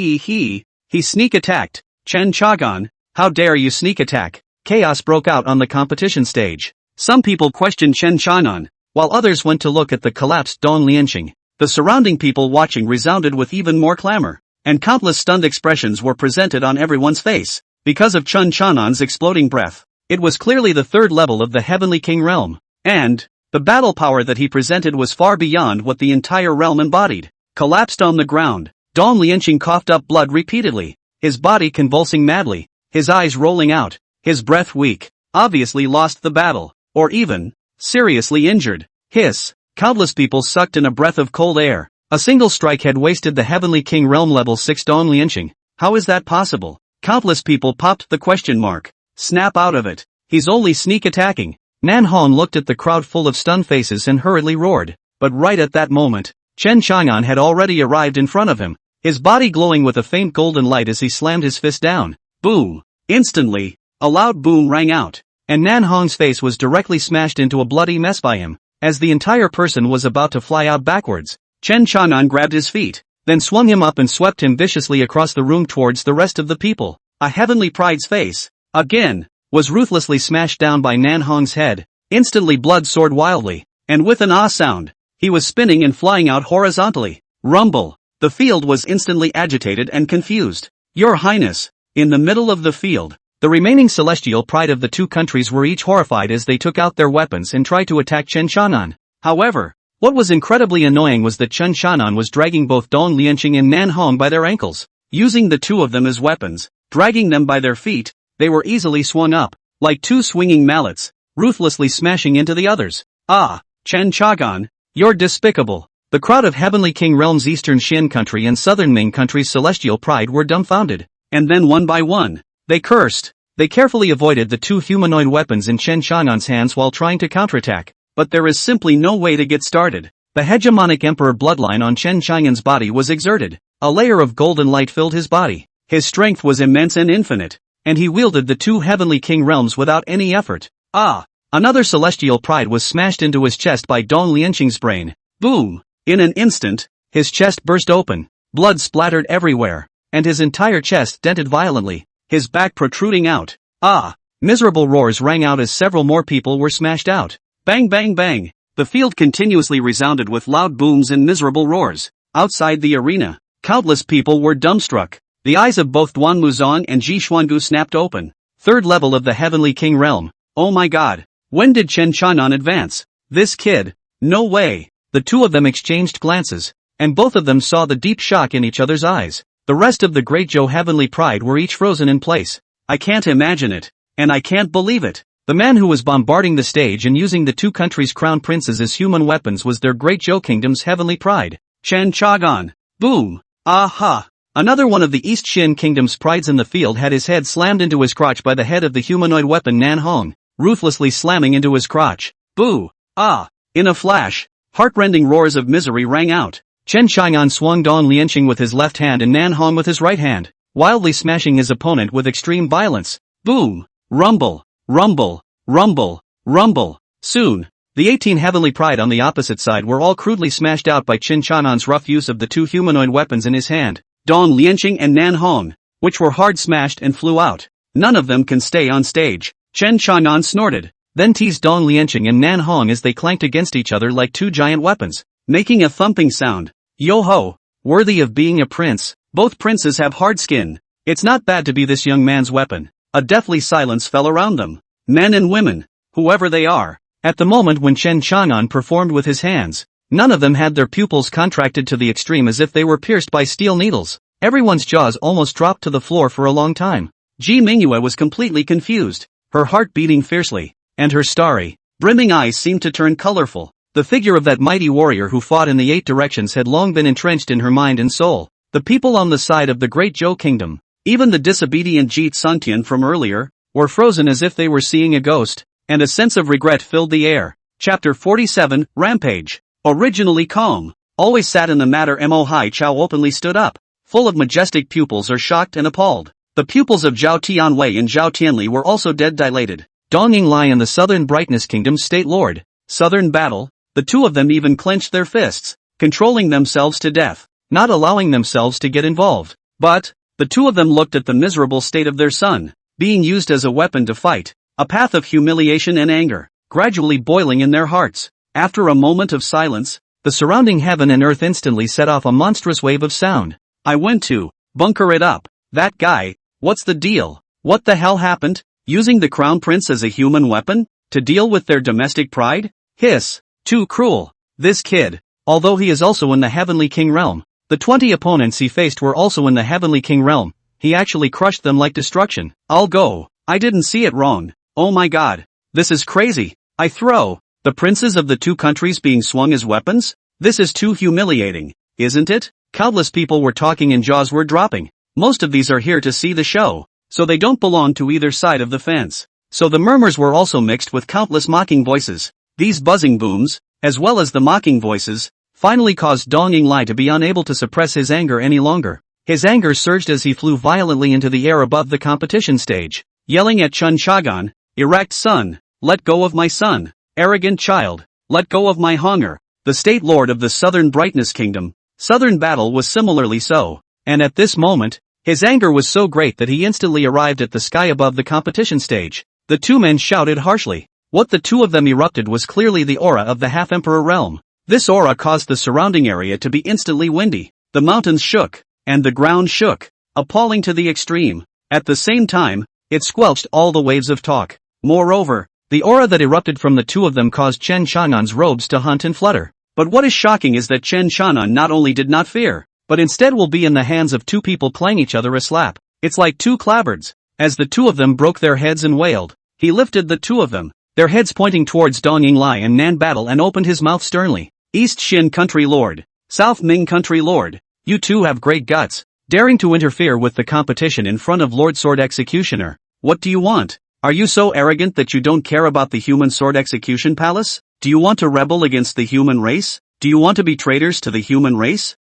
sneak attacked. Chen Chagan, how dare you sneak attack? Chaos broke out on the competition stage. Some people questioned Chen Chanan, while others went to look at the collapsed Dong Lianqing. The surrounding people watching resounded with even more clamor, and countless stunned expressions were presented on everyone's face. Because of Chen Chanan's exploding breath, it was clearly the third level of the Heavenly King realm, and the battle power that he presented was far beyond what the entire realm embodied. Collapsed on the ground, Dong Lianqing coughed up blood repeatedly, his body convulsing madly, his eyes rolling out, his breath weak, obviously lost the battle, or even seriously injured. Hiss! Countless people sucked in a breath of cold air. A single strike had wasted the Heavenly King realm level 6 Dong Lianqing. How is that possible? Countless people popped the question mark. Snap out of it. He's only sneak attacking. Nan Hong looked at the crowd full of stunned faces and hurriedly roared. But right at that moment, Chen Chang'an had already arrived in front of him, his body glowing with a faint golden light as he slammed his fist down. Boom! Instantly, a loud boom rang out, and Nan Hong's face was directly smashed into a bloody mess by him. As the entire person was about to fly out backwards, Chen Chang'an grabbed his feet, then swung him up and swept him viciously across the room towards the rest of the people. A Heavenly Pride's face, again, was ruthlessly smashed down by Nan Hong's head. Instantly blood soared wildly, and with an ah sound, he was spinning and flying out horizontally. Rumble! The field was instantly agitated and confused. Your Highness! In the middle of the field, the remaining celestial pride of the two countries were each horrified as they took out their weapons and tried to attack Chen Chanan. However, what was incredibly annoying was that Chen Chanan was dragging both Dong Lianqing and Nan Hong by their ankles. Using the two of them as weapons, dragging them by their feet, they were easily swung up, like two swinging mallets, ruthlessly smashing into the others. Ah, Chen Chagan, you're despicable. The crowd of Heavenly King Realm's Eastern Xin country and Southern Ming country's celestial pride were dumbfounded. And then one by one, they cursed. They carefully avoided the two humanoid weapons in Chen Chang'an's hands while trying to counterattack. But there is simply no way to get started. The hegemonic emperor bloodline on Chen Chang'an's body was exerted. A layer of golden light filled his body. His strength was immense and infinite, and he wielded the two Heavenly King realms without any effort. Ah! Another celestial pride was smashed into his chest by Dong Lianqing's brain. Boom! In an instant, his chest burst open, blood splattered everywhere, and his entire chest dented violently, his back protruding out. Ah! Miserable roars rang out as several more people were smashed out. Bang bang bang! The field continuously resounded with loud booms and miserable roars. Outside the arena, countless people were dumbstruck. The eyes of both Duan Muzong and Ji Xuangu snapped open. Third level of the Heavenly King realm. Oh my god! When did Chen Chanan advance? This kid? No way! The two of them exchanged glances, and both of them saw the deep shock in each other's eyes. The rest of the Great Zhou Heavenly Pride were each frozen in place. I can't imagine it, and I can't believe it. The man who was bombarding the stage and using the two countries' crown princes as human weapons was their Great Zhou Kingdom's Heavenly Pride, Chen Chagan. Boom! Aha! Another one of the East Xin Kingdom's prides in the field had his head slammed into his crotch by the head of the humanoid weapon Nan Hong, ruthlessly slamming into his crotch. Boo! Ah! In a flash, heartrending roars of misery rang out. Chen Chang'an swung Dong Lianqing with his left hand and Nan Hong with his right hand, wildly smashing his opponent with extreme violence. Boom! Rumble! Rumble! Rumble! Rumble! Soon, the 18 Heavenly Pride on the opposite side were all crudely smashed out by Chen Chang'an's rough use of the two humanoid weapons in his hand, Dong Lianqing and Nan Hong, which were hard smashed and flew out. None of them can stay on stage. Chen Chang'an snorted, then teased Dong Lianqing and Nan Hong as they clanked against each other like two giant weapons, making a thumping sound. Yo-ho! Worthy of being a prince. Both princes have hard skin. It's not bad to be this young man's weapon. A deathly silence fell around them. Men and women, whoever they are. At the moment when Chen Chang'an performed with his hands, none of them had their pupils contracted to the extreme as if they were pierced by steel needles. Everyone's jaws almost dropped to the floor for a long time. Ji Mingyue was completely confused, her heart beating fiercely, and her starry, brimming eyes seemed to turn colorful. The figure of that mighty warrior who fought in the 8 directions had long been entrenched in her mind and soul. The people on the side of the Great Zhou Kingdom, even the disobedient Ji Suntian from earlier, were frozen as if they were seeing a ghost, and a sense of regret filled the air. Chapter 47, Rampage. Originally calm, always sat in the matter. Mohai Chao openly stood up, full of majestic pupils are shocked and appalled. The pupils of Zhao Tianwei and Zhao Tianli were also dead dilated. Dong Yinglai and the Southern Brightness Kingdom's State Lord. Southern battle, the two of them even clenched their fists, controlling themselves to death, not allowing themselves to get involved. But, the two of them looked at the miserable state of their son, being used as a weapon to fight, a path of humiliation and anger, gradually boiling in their hearts. After a moment of silence, the surrounding heaven and earth instantly set off a monstrous wave of sound. I went to bunker it up. That guy, what's the deal? What the hell happened? Using the crown prince as a human weapon? To deal with their domestic pride? Hiss. Too cruel. This kid, although he is also in the Heavenly King realm, the 20 opponents he faced were also in the Heavenly King realm, he actually crushed them like destruction. I'll go. I didn't see it wrong. Oh my god. This is crazy. I throw. The princes of the two countries being swung as weapons? This is too humiliating, isn't it? Countless people were talking and jaws were dropping. Most of these are here to see the show, so they don't belong to either side of the fence. So the murmurs were also mixed with countless mocking voices. These buzzing booms, as well as the mocking voices, finally caused Dong Yinglai to be unable to suppress his anger any longer. His anger surged as he flew violently into the air above the competition stage, yelling at Chen Chagan, "Erect son, let go of my son. Arrogant child, let go of my hunger." The state lord of the Southern Brightness Kingdom, Southern Battle was similarly so, and at this moment, his anger was so great that he instantly arrived at the sky above the competition stage. The two men shouted harshly. What the two of them erupted was clearly the aura of the half-emperor realm. This aura caused the surrounding area to be instantly windy. The mountains shook, and the ground shook, appalling to the extreme. At the same time, it squelched all the waves of talk. Moreover, the aura that erupted from the two of them caused Chen Chang'an's robes to hunt and flutter. But what is shocking is that Chen Chang'an not only did not fear, but instead will be in the hands of two people playing each other a slap. It's like two clapboards. As the two of them broke their heads and wailed, he lifted the two of them, their heads pointing towards Dong Yinglai and Nan Battle, and opened his mouth sternly. East Xin Country Lord, South Ming Country Lord, you two have great guts, daring to interfere with the competition in front of Lord Sword Executioner. What do you want? Are you so arrogant that you don't care about the human sword execution palace? Do you want to rebel against the human race? Do you want to be traitors to the human race?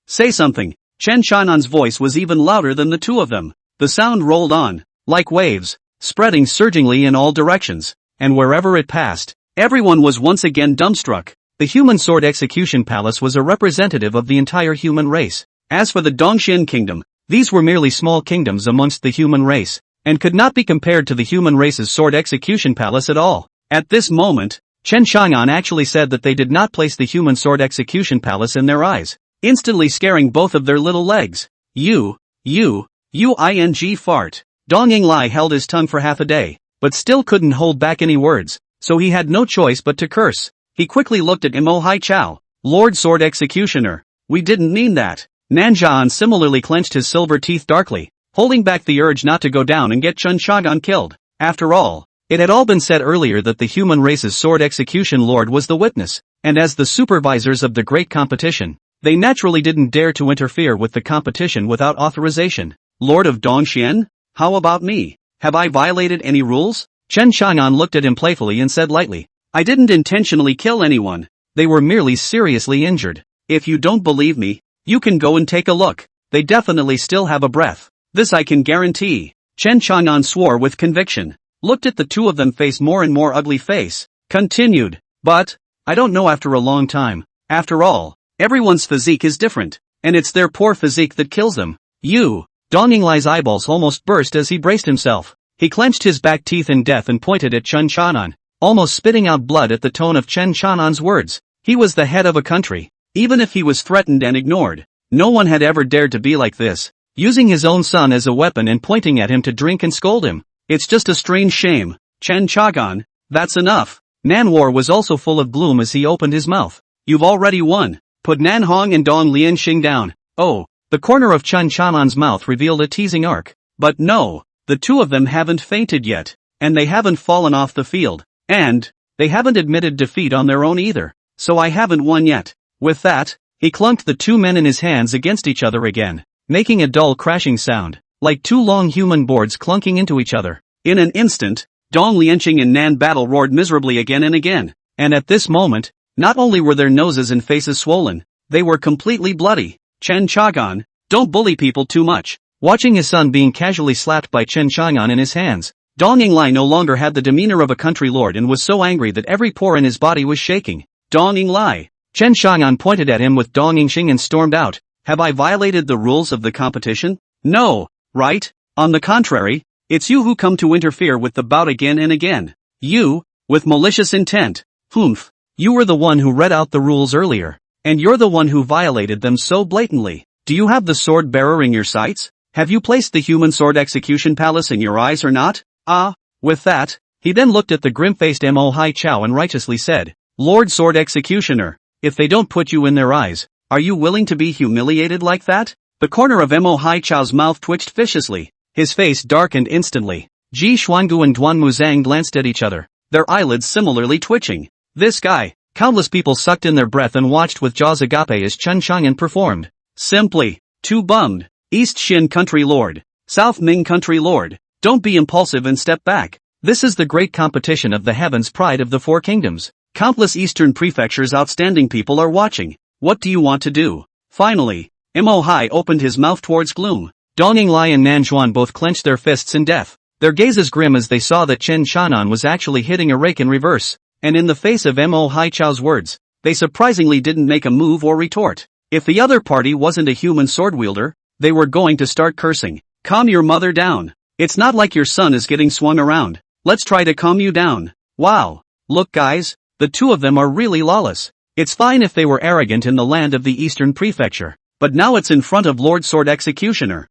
Say something. Chen Chang'an's voice was even louder than the two of them. The sound rolled on, like waves, spreading surgingly in all directions, and wherever it passed, everyone was once again dumbstruck. The human sword execution palace was a representative of the entire human race. As for the Dongxian kingdom, these were merely small kingdoms amongst the human race, and could not be compared to the human race's sword execution palace at all. At this moment, Chen Chang'an actually said that they did not place the human sword execution palace in their eyes, instantly scaring both of their little legs. You fart. Dong Yinglai held his tongue for half a day, but still couldn't hold back any words, so he had no choice but to curse. He quickly looked at Mo Hai Chao, Lord Sword Executioner. We didn't mean that. Nanjian similarly clenched his silver teeth darkly, holding back the urge not to go down and get Chen Chagan killed. After all, it had all been said earlier that the human race's sword execution lord was the witness, and as the supervisors of the great competition, they naturally didn't dare to interfere with the competition without authorization. Lord of Dongxian? How about me? Have I violated any rules? Chen Chang'an looked at him playfully and said lightly, I didn't intentionally kill anyone. They were merely seriously injured. If you don't believe me, you can go and take a look. They definitely still have a breath. This I can guarantee. Chen Chang'an swore with conviction, looked at the two of them face more and more ugly face, continued, but, I don't know after a long time. After all, everyone's physique is different, and it's their poor physique that kills them. Dong Yinglai's eyeballs almost burst as he braced himself. He clenched his back teeth in death and pointed at Chen Chang'an, almost spitting out blood at the tone of Chen Chang'an's words. He was the head of a country. Even if he was threatened and ignored, no one had ever dared to be like this, using his own son as a weapon and pointing at him to drink and scold him. It's just a strange shame. Chen Chagan, that's enough. Nanwar was also full of gloom as he opened his mouth. You've already won. Put Nan Hong and Dong Lianxing down. Oh, the corner of Chen Chang'an's mouth revealed a teasing arc. But no, the two of them haven't fainted yet, and they haven't fallen off the field, and they haven't admitted defeat on their own either. So I haven't won yet. With that, he clunked the two men in his hands against each other again, making a dull crashing sound, like two long human boards clunking into each other. In an instant, Dong Lianxing and Nan Battle roared miserably again and again, And at this moment, not only were their noses and faces swollen, they were completely bloody. Chen Chagan, don't bully people too much. Watching his son being casually slapped by Chen Chang'an in his hands, Dong Yinglai no longer had the demeanor of a country lord and was so angry that every pore in his body was shaking. Dong Yinglai. Chen Chang'an pointed at him with Dong Yingxing and stormed out. Have I violated the rules of the competition? No, right? On the contrary, it's you who come to interfere with the bout again and again. You, with malicious intent. Humph. You were the one who read out the rules earlier. And you're the one who violated them so blatantly. Do you have the sword bearer in your sights? Have you placed the human sword execution palace in your eyes or not? With that, he then looked at the grim-faced Mo Hai Chao and righteously said, Lord Sword Executioner, if they don't put you in their eyes, are you willing to be humiliated like that? The corner of Mo Hai Chao's mouth twitched viciously. His face darkened instantly. Ji Xuangu and Duan Muzang glanced at each other, their eyelids similarly twitching. This guy. Countless people sucked in their breath and watched with jaws agape as Chen Chang'an performed. Simply, too bummed. East Xin Country Lord. South Ming Country Lord. Don't be impulsive and step back. This is the great competition of the heavens, pride of the four kingdoms. Countless Eastern prefectures' outstanding people are watching. What do you want to do? Finally, Mo Hai opened his mouth towards gloom. Dong Yinglai and Nan Zhuan both clenched their fists in death, their gazes grim as they saw that Chen Chang'an was actually hitting a rake in reverse. And in the face of Mo Hai Chao's words, they surprisingly didn't make a move or retort. If the other party wasn't a human sword wielder, they were going to start cursing. Calm your mother down. It's not like your son is getting swung around. Let's try to calm you down. Wow. Look guys, the two of them are really lawless. It's fine if they were arrogant in the land of the Eastern Prefecture, but now it's in front of Lord Sword Executioner.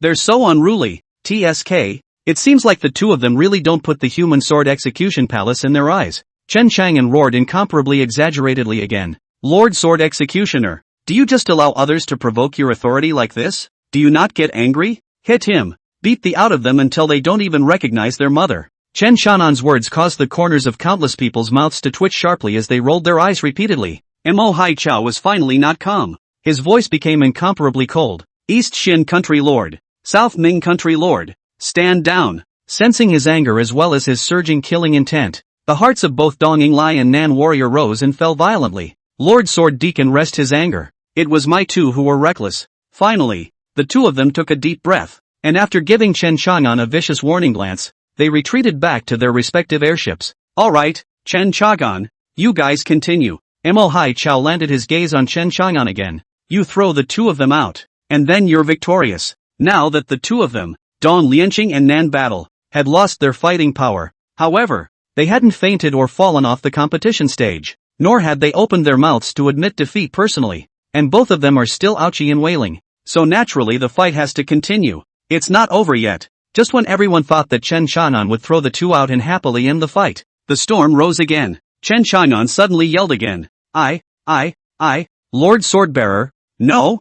They're so unruly. TSK. It seems like the two of them really don't put the human sword execution palace in their eyes. Chen Chang'an roared incomparably exaggeratedly again. Lord Sword Executioner, do you just allow others to provoke your authority like this? Do you not get angry? Hit him. Beat the out of them until they don't even recognize their mother. Chen Chang'an's words caused the corners of countless people's mouths to twitch sharply as they rolled their eyes repeatedly. Mo Hai Chao was finally not calm. His voice became incomparably cold. East Xin Country Lord. South Ming Country Lord. Stand down. Sensing his anger as well as his surging killing intent, the hearts of both Dong Yinglai and Nan Warrior rose and fell violently. Lord Sword Deacon rest his anger. It was my two who were reckless. Finally, the two of them took a deep breath, and after giving Chen Chang'an a vicious warning glance, they retreated back to their respective airships. Alright, Chen Chang'an, you guys continue. Mo Hai Chao landed his gaze on Chen Chang'an again. You throw the two of them out, and then you're victorious. Now that the two of them, Dong Lianqing and Nan Battle, had lost their fighting power, however, they hadn't fainted or fallen off the competition stage, nor had they opened their mouths to admit defeat personally, and both of them are still ouchy and wailing. So naturally the fight has to continue. It's not over yet. Just when everyone thought that Chen Chang'an would throw the two out and happily end the fight, the storm rose again. Chen Chang'an suddenly yelled again. Lord Swordbearer, no.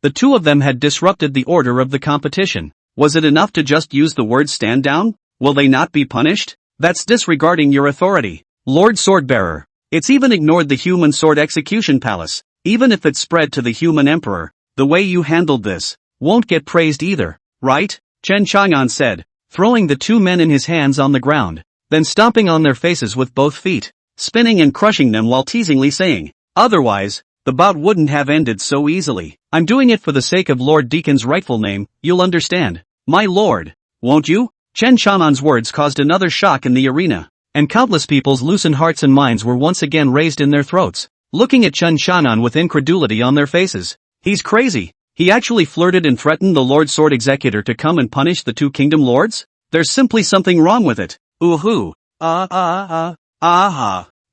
The two of them had disrupted the order of the competition. Was it enough to just use the word stand down? Will they not be punished? That's disregarding your authority, Lord Swordbearer. It's even ignored the human sword execution palace. Even if it spread to the human emperor, the way you handled this won't get praised either, right? Chen Chang'an said, throwing the two men in his hands on the ground, then stomping on their faces with both feet, spinning and crushing them while teasingly saying, otherwise, the bout wouldn't have ended so easily. I'm doing it for the sake of Lord Deacon's rightful name, you'll understand. My lord, won't you? Chen Chang'an's words caused another shock in the arena, and countless people's loosened hearts and minds were once again raised in their throats, looking at Chen Chang'an with incredulity on their faces. He's crazy. He actually flirted and threatened the Lord Sword Executor to come and punish the two kingdom lords? There's simply something wrong with it. Ooh-hoo.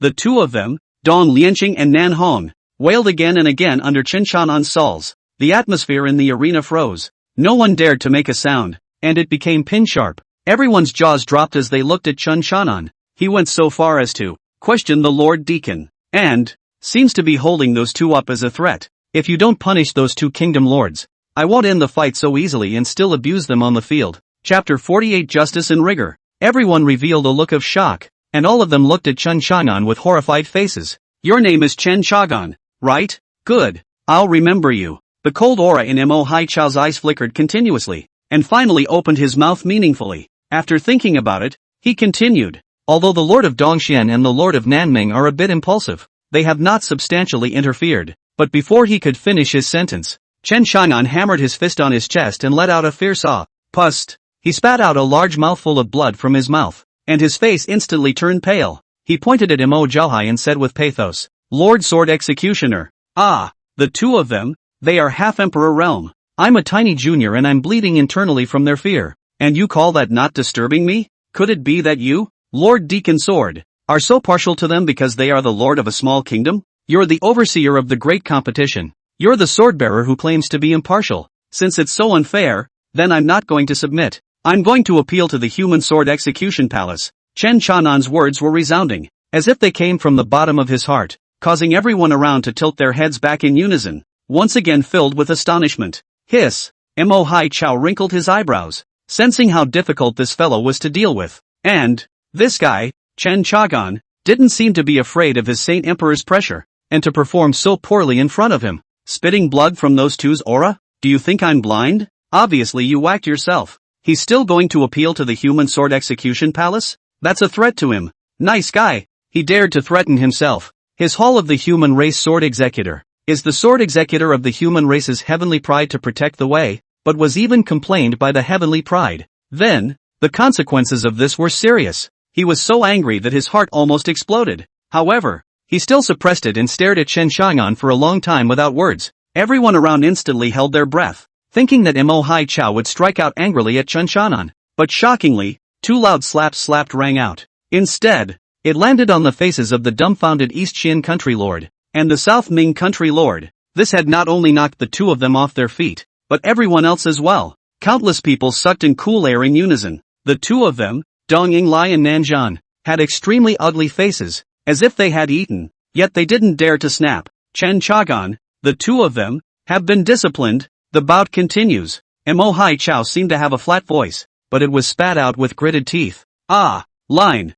The two of them, Dong Lianqing and Nan Hong, wailed again and again under Chen Chang'an's salls. The atmosphere in the arena froze. No one dared to make a sound, and it became pin-sharp. Everyone's jaws dropped as they looked at Chen Chang'an. He went so far as to question the Lord Deacon, and seems to be holding those two up as a threat. If you don't punish those two kingdom lords, I won't end the fight so easily and still abuse them on the field. Chapter 48 Justice and Rigor. Everyone revealed a look of shock, and all of them looked at Chen Chang'an with horrified faces. Your name is Chen Chang'an, right? Good. I'll remember you. The cold aura in Mo Hai Chao's eyes flickered continuously, and finally opened his mouth meaningfully. After thinking about it, he continued, Although the Lord of Dongxian and the Lord of Nanming are a bit impulsive, they have not substantially interfered. But before he could finish his sentence, Chen Chang'an hammered his fist on his chest and let out a fierce pust. He spat out a large mouthful of blood from his mouth, and his face instantly turned pale. He pointed at Mo Zhaohai and said with pathos, "Lord Sword Executioner. Ah, the two of them, they are half-emperor realm. I'm a tiny junior and I'm bleeding internally from their fear. And you call that not disturbing me? Could it be that you, Lord Deacon Sword, are so partial to them because they are the lord of a small kingdom? You're the overseer of the great competition. You're the swordbearer who claims to be impartial. Since it's so unfair, then I'm not going to submit. I'm going to appeal to the human sword execution palace." Chen Chanan's words were resounding, as if they came from the bottom of his heart, causing everyone around to tilt their heads back in unison, once again filled with astonishment. Hiss! Mo Hai Chao wrinkled his eyebrows, sensing how difficult this fellow was to deal with. And this guy, Chen Chang'an, didn't seem to be afraid of his Saint Emperor's pressure, and to perform so poorly in front of him. Spitting blood from those two's aura? Do you think I'm blind? Obviously you whacked yourself. He's still going to appeal to the human sword execution palace? That's a threat to him. Nice guy. He dared to threaten himself. His Hall of the Human Race Sword Executor is the sword executor of the human race's heavenly pride to protect the way, but was even complained by the heavenly pride. Then, the consequences of this were serious. He was so angry that his heart almost exploded. However, he still suppressed it and stared at Chen Chang'an for a long time without words. Everyone around instantly held their breath, thinking that Mo Hai Chao would strike out angrily at Chen Chang'an. But shockingly, two loud slaps rang out. Instead, it landed on the faces of the dumbfounded East Qian country lord and the South Ming country lord. This had not only knocked the two of them off their feet, but everyone else as well. Countless people sucked in cool air in unison. The two of them, Dong Yinglai and Nanzhan, had extremely ugly faces, as if they had eaten, yet they didn't dare to snap. Chen Chang'an, the two of them, have been disciplined. The bout continues. Mo Hai Chao seemed to have a flat voice, but it was spat out with gritted teeth. Ah, line.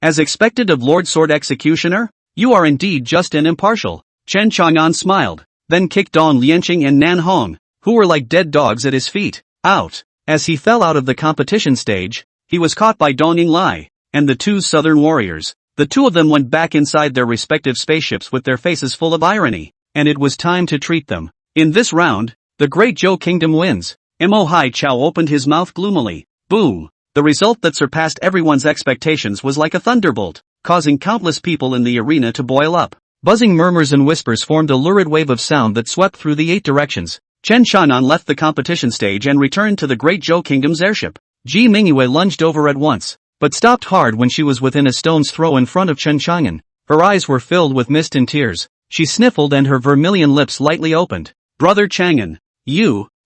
As expected of Lord Sword Executioner? You are indeed just and impartial. Chen Chang'an smiled, then kicked Dong Lianqing and Nan Hong, who were like dead dogs at his feet, out. As he fell out of the competition stage, he was caught by Dong Yinglai and the two southern warriors. The two of them went back inside their respective spaceships with their faces full of irony, and it was time to treat them. In this round, the Great Zhou Kingdom wins. Mo Hai Chao opened his mouth gloomily. Boom! The result that surpassed everyone's expectations was like a thunderbolt, causing countless people in the arena to boil up. Buzzing murmurs and whispers formed a lurid wave of sound that swept through the 8 directions. Chen Chang'an left the competition stage and returned to the Great Zhou Kingdom's airship. Ji Mingyue lunged over at once, but stopped hard when she was within a stone's throw in front of Chen Chang'an. Her eyes were filled with mist and tears. She sniffled and her vermilion lips lightly opened. "Brother Chang'an,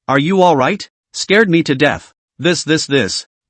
are you alright? Scared me to death. This.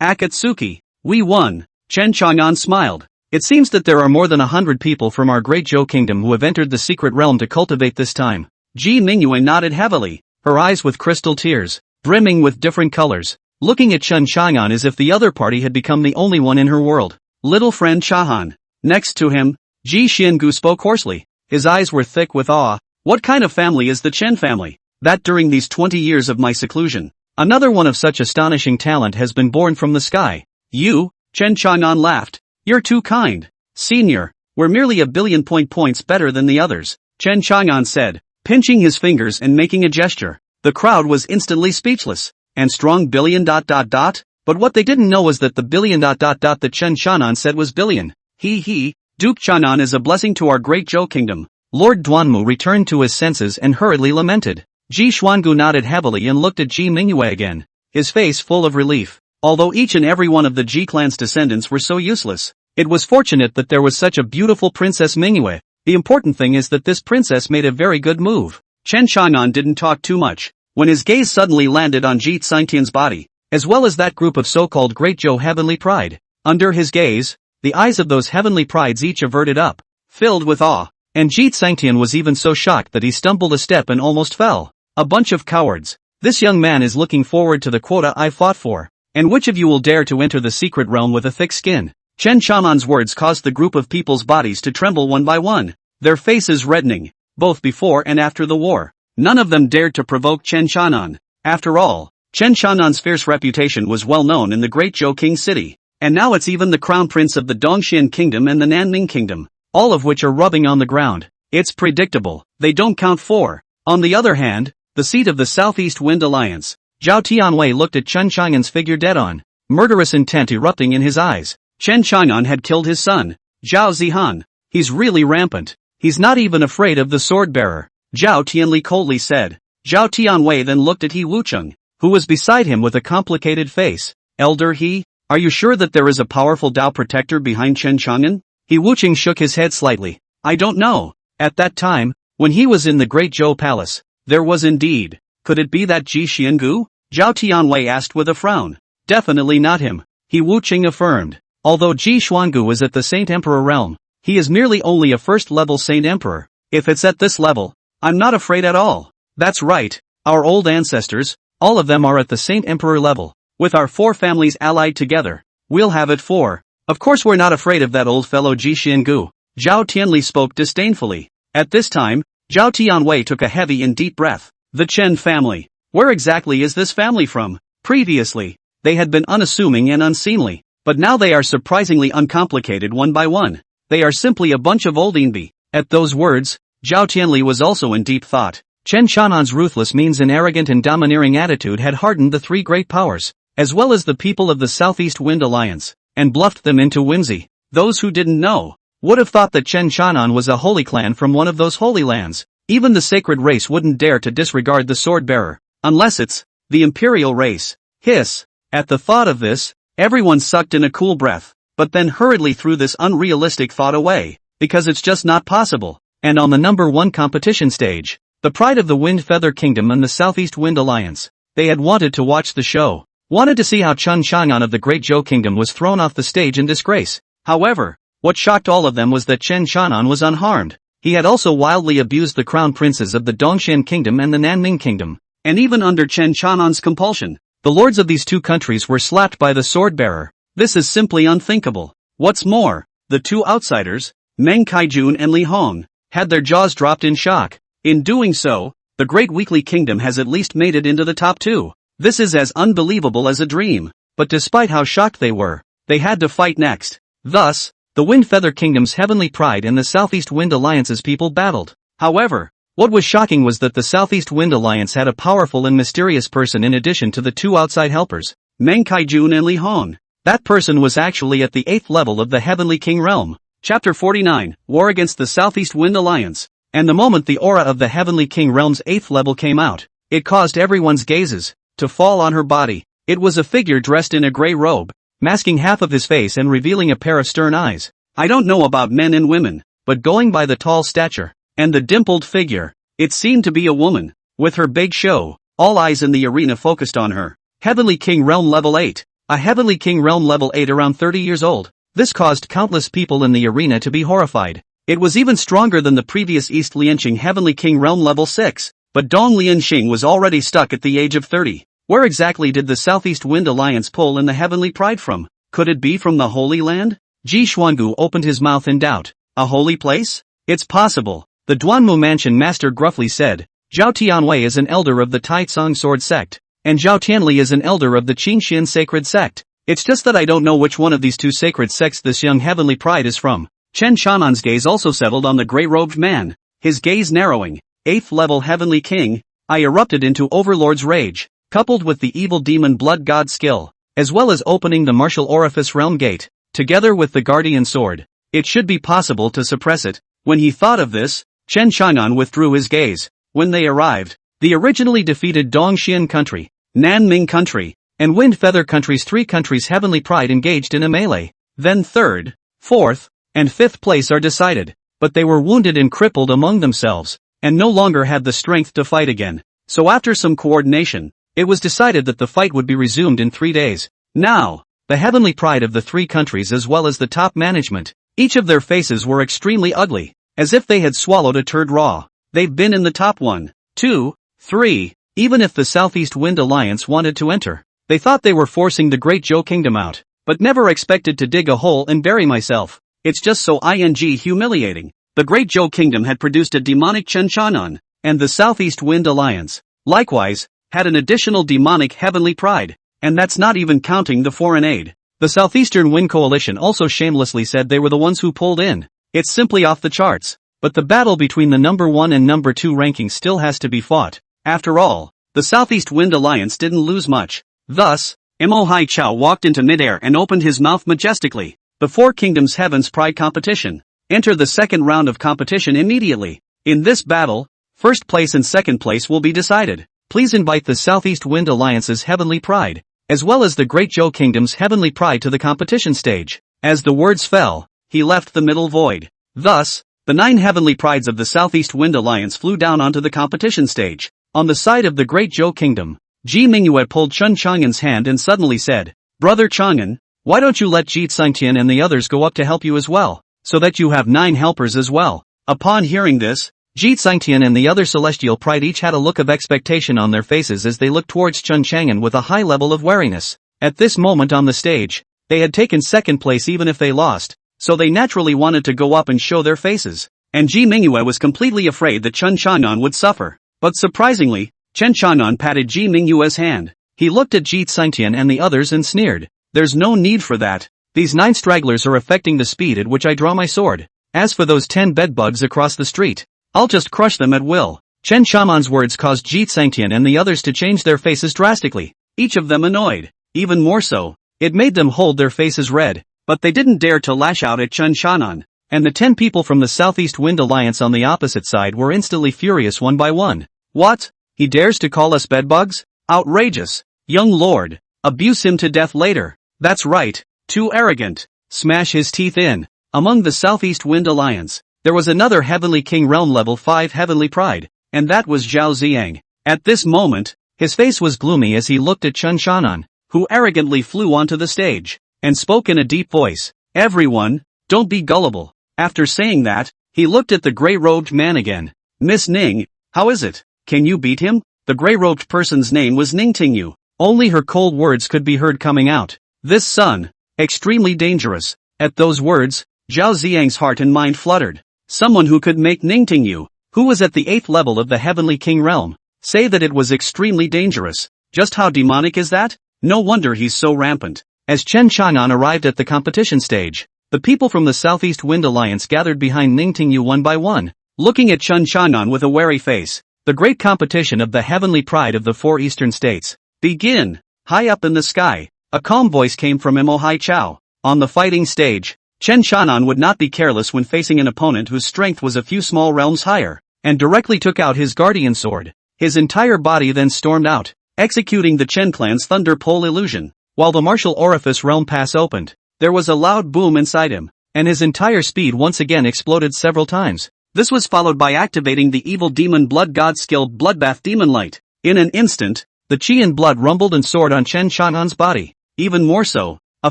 Akatsuki, we won." Chen Chang'an smiled. "It seems that there are more than 100 people from our Great Zhou Kingdom who have entered the secret realm to cultivate this time." Ji Mingyue nodded heavily, her eyes with crystal tears, brimming with different colors, looking at Chen Chang'an as if the other party had become the only one in her world. "Little friend Chahan." Next to him, Ji Xiangu spoke hoarsely. His eyes were thick with awe. "What kind of family is the Chen family, that during these 20 years of my seclusion, another one of such astonishing talent has been born from the sky?" "You?" Chen Chang'an laughed. "You're too kind. Senior, we're merely a billion points better than the others," Chen Chang'an said, pinching his fingers and making a gesture. The crowd was instantly speechless. "And strong billion ... But what they didn't know was that the billion ... that Chen Chang'an said was billion. He, Duke Chang'an is a blessing to our Great Zhou Kingdom." Lord Duanmu returned to his senses and hurriedly lamented. Ji Xuangu nodded heavily and looked at Ji Mingyue again, his face full of relief. Although each and every one of the Ji clan's descendants were so useless, it was fortunate that there was such a beautiful Princess Mingyue. The important thing is that this princess made a very good move. Chen Chang'an didn't talk too much, when his gaze suddenly landed on Ji Xingtian's body, as well as that group of so-called Great Zhou Heavenly Pride. Under his gaze, the eyes of those Heavenly Prides each averted up, filled with awe, and Ji Xingtian was even so shocked that he stumbled a step and almost fell. "A bunch of cowards. This young man is looking forward to the quota I fought for. And which of you will dare to enter the secret realm with a thick skin?" Chen Chang'an's words caused the group of people's bodies to tremble one by one, their faces reddening, both before and after the war. None of them dared to provoke Chen Chang'an. After all, Chen Chang'an's fierce reputation was well known in the Great Zhou King City. And now it's even the crown prince of the Dongxian kingdom and the Nanning kingdom, all of which are rubbing on the ground. It's predictable, they don't count for. On the other hand, the seat of the Southeast Wind Alliance. Zhao Tianwei looked at Chen Chang'an's figure dead on, murderous intent erupting in his eyes. Chen Chang'an had killed his son, Zhao Zihan. He's really rampant. He's not even afraid of the sword-bearer, Zhao Tianli coldly said. Zhao Tianwei then looked at He Wucheng, who was beside him with a complicated face. Elder He, are you sure that there is a powerful Dao protector behind Chen Chang'an? He Wucheng shook his head slightly. I don't know. At that time, when he was in the Great Zhou Palace, there was indeed. Could it be that Ji Xiangu? Zhao Tianwei asked with a frown. Definitely not him, He Wucheng affirmed. Although Ji Xuangu was at the Saint Emperor realm, he is merely only a first-level Saint Emperor. If it's at this level, I'm not afraid at all. That's right, our old ancestors, all of them are at the Saint Emperor level. With our 4 families allied together, we'll have it 4. Of course we're not afraid of that old fellow Ji Xiangu. Zhao Tianli spoke disdainfully. At this time, Zhao Tianwei took a heavy and deep breath. The Chen family. Where exactly is this family from? Previously, they had been unassuming and unseemly, but now they are surprisingly uncomplicated one by one. They are simply a bunch of old Inbi. At those words, Zhao Tianli was also in deep thought. Chen Chang'an's ruthless means and arrogant and domineering attitude had hardened the 3 great powers, as well as the people of the Southeast Wind Alliance, and bluffed them into whimsy. Those who didn't know would have thought that Chen Chang'an was a holy clan from one of those holy lands. Even the sacred race wouldn't dare to disregard the sword-bearer, unless it's the imperial race. Hiss. At the thought of this, everyone sucked in a cool breath, but then hurriedly threw this unrealistic thought away, because it's just not possible. And on the number 1 competition stage, the pride of the Wind Feather Kingdom and the Southeast Wind Alliance, they had wanted to watch the show, wanted to see how Chen Chang'an of the Great Zhou Kingdom was thrown off the stage in disgrace. However, what shocked all of them was that Chen Chang'an was unharmed. He had also wildly abused the crown princes of the Dongxian Kingdom and the Nanning Kingdom, and even under Chen Chang'an's compulsion, the lords of these 2 countries were slapped by the sword-bearer. This is simply unthinkable. What's more, the 2 outsiders, Meng Kaijun and Li Hong, had their jaws dropped in shock. In doing so, the Great Weekly Kingdom has at least made it into the top 2. This is as unbelievable as a dream. But despite how shocked they were, they had to fight next. Thus, the Wind Feather Kingdom's heavenly pride and the Southeast Wind Alliance's people battled. However, what was shocking was that the Southeast Wind Alliance had a powerful and mysterious person in addition to the 2 outside helpers, Meng Kaijun and Li Hong. That person was actually at the 8th level of the Heavenly King realm. Chapter 49, War Against the Southeast Wind Alliance. And the moment the aura of the Heavenly King realm's 8th level came out, it caused everyone's gazes to fall on her body. It was a figure dressed in a gray robe, masking half of his face and revealing a pair of stern eyes. I don't know about men and women, but going by the tall stature and the dimpled figure, it seemed to be a woman. With her big show, all eyes in the arena focused on her. Heavenly King Realm Level 8. A Heavenly King Realm Level 8 around 30 years old. This caused countless people in the arena to be horrified. It was even stronger than the previous East Lianqing Heavenly King Realm Level 6. But Dong Lianqing was already stuck at the age of 30. Where exactly did the Southeast Wind Alliance pull in the Heavenly Pride from? Could it be from the Holy Land? Ji Xuangu opened his mouth in doubt. A holy place? It's possible. The Duanmu Mansion Master gruffly said. Zhao Tianwei is an elder of the Taicang Sword Sect, and Zhao Tianli is an elder of the Qingxian Sacred Sect. It's just that I don't know which one of these 2 sacred sects this young Heavenly Pride is from. Chen Chang'an's gaze also settled on the gray-robed man, his gaze narrowing. 8th level Heavenly King. I erupted into Overlord's rage, coupled with the evil demon blood god skill, as well as opening the martial orifice realm gate, together with the guardian sword. It should be possible to suppress it. When he thought of this, Chen Chang'an withdrew his gaze. When they arrived, the originally defeated Dongxian country, Nanming country, and Wind Feather country's 3 countries' Heavenly Pride engaged in a melee. Then 3rd, 4th, and 5th place are decided, but they were wounded and crippled among themselves, and no longer had the strength to fight again. So after some coordination, it was decided that the fight would be resumed in 3 days. Now, the Heavenly Pride of the 3 countries as well as the top management, each of their faces were extremely ugly, as if they had swallowed a turd raw. They've been in the top 1, 2, 3, even if the Southeast Wind Alliance wanted to enter. They thought they were forcing the Great Zhou Kingdom out, but never expected to dig a hole and bury myself. It's just so humiliating. The Great Zhou Kingdom had produced a demonic Chen Chang'an, and the Southeast Wind Alliance, likewise, had an additional demonic Heavenly Pride, and that's not even counting the foreign aid. The Southeastern Wind Coalition also shamelessly said they were the ones who pulled in. It's simply off the charts. But the battle between the number 1 and number 2 rankings still has to be fought. After all, the Southeast Wind Alliance didn't lose much. Thus, Mo Chao walked into midair and opened his mouth majestically. The Four Kingdoms Heaven's Pride competition. Enter the second round of competition immediately. In this battle, first place and second place will be decided. Please invite the Southeast Wind Alliance's Heavenly Pride, as well as the Great Zhou Kingdom's Heavenly Pride to the competition stage. As the words fell, he left the middle void. Thus, the 9 Heavenly Prides of the Southeast Wind Alliance flew down onto the competition stage. On the side of the Great Zhou Kingdom, Ji Mingyue pulled Chen Chang'an's hand and suddenly said, "Brother Chang'an, why don't you let Ji Xingtian and the others go up to help you as well, so that you have 9 helpers as well?" Upon hearing this, Ji Xingtian and the other Celestial Pride each had a look of expectation on their faces as they looked towards Chen Chang'an with a high level of wariness. At this moment on the stage, they had taken second place even if they lost, so they naturally wanted to go up and show their faces. And Ji Mingyue was completely afraid that Chen Chang'an would suffer. But surprisingly, Chen Chang'an patted Ji Mingyue's hand. He looked at Ji Xingtian and the others and sneered. "There's no need for that. These 9 stragglers are affecting the speed at which I draw my sword. As for those 10 bedbugs across the street, I'll just crush them at will." Chen Chang'an's words caused Ji Xingtian and the others to change their faces drastically, each of them annoyed. Even more so, it made them hold their faces red, but they didn't dare to lash out at Chen Chang'an. And the 10 people from the Southeast Wind Alliance on the opposite side were instantly furious one by one. "What? He dares to call us bedbugs? Outrageous! Young lord, abuse him to death later. That's right, too arrogant. Smash his teeth in." Among the Southeast Wind Alliance, there was another Heavenly King Realm Level 5 Heavenly Pride, and that was Zhao Ziyang. At this moment, his face was gloomy as he looked at Chen Chang'an, who arrogantly flew onto the stage, and spoke in a deep voice. "Everyone, don't be gullible." After saying that, he looked at the grey-robed man again. "Miss Ning, how is it? Can you beat him?" The grey-robed person's name was Ning Tingyu. Only her cold words could be heard coming out. "This son, extremely dangerous." At those words, Zhao Ziyang's heart and mind fluttered. Someone who could make Ning Tingyu, who was at the 8th level of the Heavenly King realm, say that it was extremely dangerous. Just how demonic is that? No wonder he's so rampant. As Chen Chang'an arrived at the competition stage, the people from the Southeast Wind Alliance gathered behind Ning Tingyu one by one, looking at Chen Chang'an with a wary face. The great competition of the Heavenly Pride of the 4 Eastern States. Begin! High up in the sky, a calm voice came from Mo Chao. On the fighting stage, Chen Chang'an would not be careless when facing an opponent whose strength was a few small realms higher, and directly took out his guardian sword. His entire body then stormed out, executing the Chen clan's thunder pole illusion. While the martial orifice realm pass opened, there was a loud boom inside him, and his entire speed once again exploded several times. This was followed by activating the evil demon blood god skilled Bloodbath Demon Light. In an instant, the chi and blood rumbled and soared on Chen Chang'an's body. Even more so, a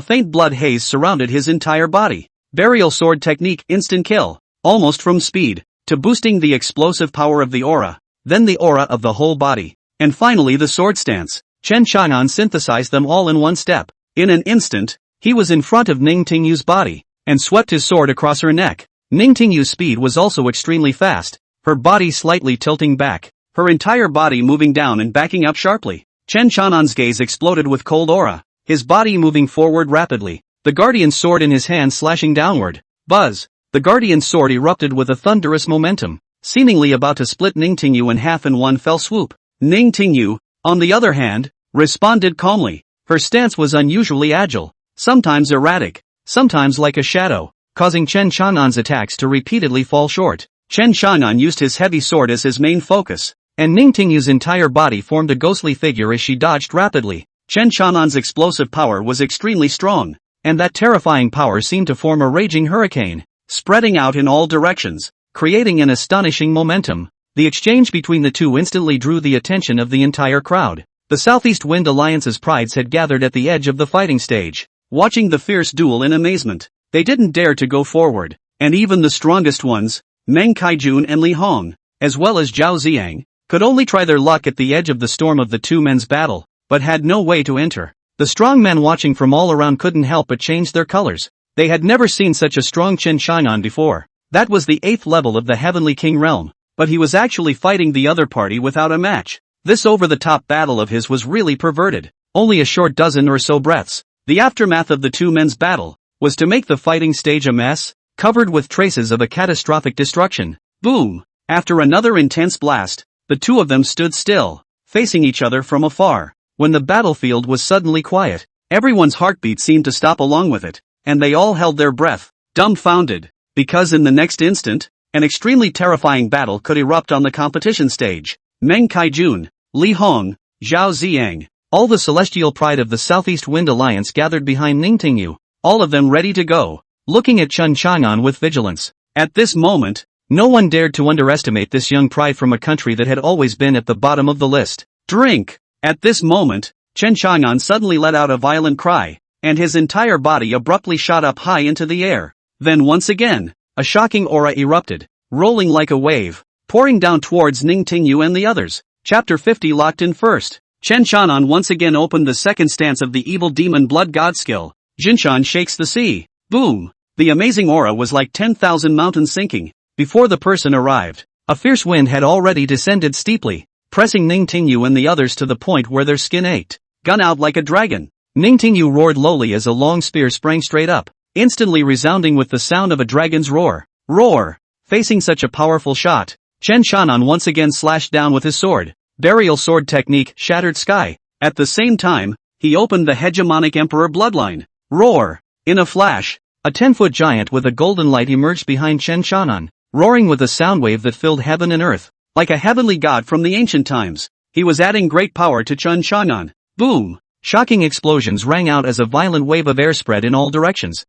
faint blood haze surrounded his entire body. Burial sword technique instant kill, almost from speed, to boosting the explosive power of the aura, then the aura of the whole body, and finally the sword stance. Chen Chang'an synthesized them all in one step. In an instant, he was in front of Ning Tingyu's body, and swept his sword across her neck. Ning Tingyu's speed was also extremely fast, her body slightly tilting back, her entire body moving down and backing up sharply. Chen Chang'an's gaze exploded with cold aura, his body moving forward rapidly, the guardian sword in his hand slashing downward. Buzz! The guardian sword erupted with a thunderous momentum, seemingly about to split Ning Tingyu in half in one fell swoop. Ning Tingyu, on the other hand, responded calmly. Her stance was unusually agile, sometimes erratic, sometimes like a shadow, causing Chen Chang'an's attacks to repeatedly fall short. Chen Chang'an used his heavy sword as his main focus, and Ning Tingyu's entire body formed a ghostly figure as she dodged rapidly. Chen Chang'an's explosive power was extremely strong, and that terrifying power seemed to form a raging hurricane, spreading out in all directions, creating an astonishing momentum. The exchange between the two instantly drew the attention of the entire crowd. The Southeast Wind Alliance's prides had gathered at the edge of the fighting stage, watching the fierce duel in amazement. They didn't dare to go forward, and even the strongest ones, Meng Kaijun and Li Hong, as well as Zhao Ziyang, could only try their luck at the edge of the storm of the two men's battle, but had no way to enter. The strong men watching from all around couldn't help but change their colors. They had never seen such a strong Chen Chang'an before. That was the 8th level of the Heavenly King realm, but he was actually fighting the other party without a match. This over-the-top battle of his was really perverted. Only a short dozen or so breaths, The aftermath of the two men's battle was to make the fighting stage a mess, covered with traces of a catastrophic destruction. Boom! After another intense blast, the two of them stood still, facing each other from afar. When the battlefield was suddenly quiet, everyone's heartbeat seemed to stop along with it, and they all held their breath, dumbfounded, because in the next instant, an extremely terrifying battle could erupt on the competition stage. Meng Kaijun, Li Hong, Zhao Ziyang, all the celestial pride of the Southeast Wind Alliance gathered behind Ningtingyu, all of them ready to go, looking at Chen Chang'an with vigilance. At this moment, no one dared to underestimate this young pride from a country that had always been at the bottom of the list. Drink! At this moment, Chen Chang'an suddenly let out a violent cry, and his entire body abruptly shot up high into the air. Then once again, a shocking aura erupted, rolling like a wave, pouring down towards Ningtingyu and the others. Chapter 50 Locked in First. Chen Chang'an once again opened the second stance of the evil demon blood god skill. Jinshan shakes the sea. Boom! The amazing aura was like 10,000 mountains sinking. Before the person arrived, a fierce wind had already descended steeply, pressing Ningtingyu and the others to the point where their skin ached. Gun out like a dragon. Ningtingyu roared lowly as a long spear sprang straight up, instantly resounding with the sound of a dragon's roar. Roar! Facing such a powerful shot, Chen Chang'an once again slashed down with his sword. Burial sword technique shattered sky. At the same time, he opened the hegemonic emperor bloodline. Roar! In a flash, a 10-foot giant with a golden light emerged behind Chen Chang'an, roaring with a sound wave that filled heaven and earth. Like a heavenly god from the ancient times, he was adding great power to Chen Chang'an. Boom! Shocking explosions rang out as a violent wave of air spread in all directions.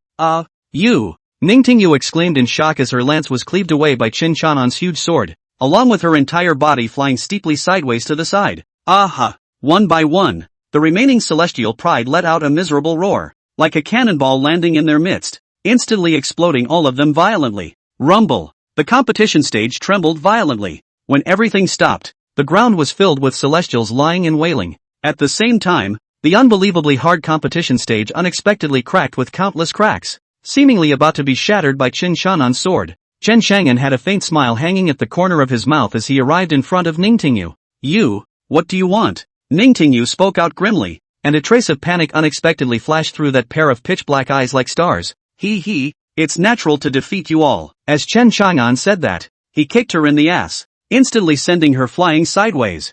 You! Ningtingyu exclaimed in shock as her lance was cleaved away by Chen Chang'an's huge sword, along with her entire body flying steeply sideways to the side. Aha! One by one, the remaining celestial pride let out a miserable roar, like a cannonball landing in their midst, instantly exploding all of them violently. Rumble! The competition stage trembled violently. When everything stopped, the ground was filled with celestials lying and wailing. At the same time, the unbelievably hard competition stage unexpectedly cracked with countless cracks, seemingly about to be shattered by Chen Chang'an's sword. Chen Chang'an had a faint smile hanging at the corner of his mouth as he arrived in front of Ningtingyu. You, what do you want? Ningtingyu spoke out grimly, and a trace of panic unexpectedly flashed through that pair of pitch-black eyes like stars. It's natural to defeat you all. As Chen Chang'an said that, he kicked her in the ass, instantly sending her flying sideways.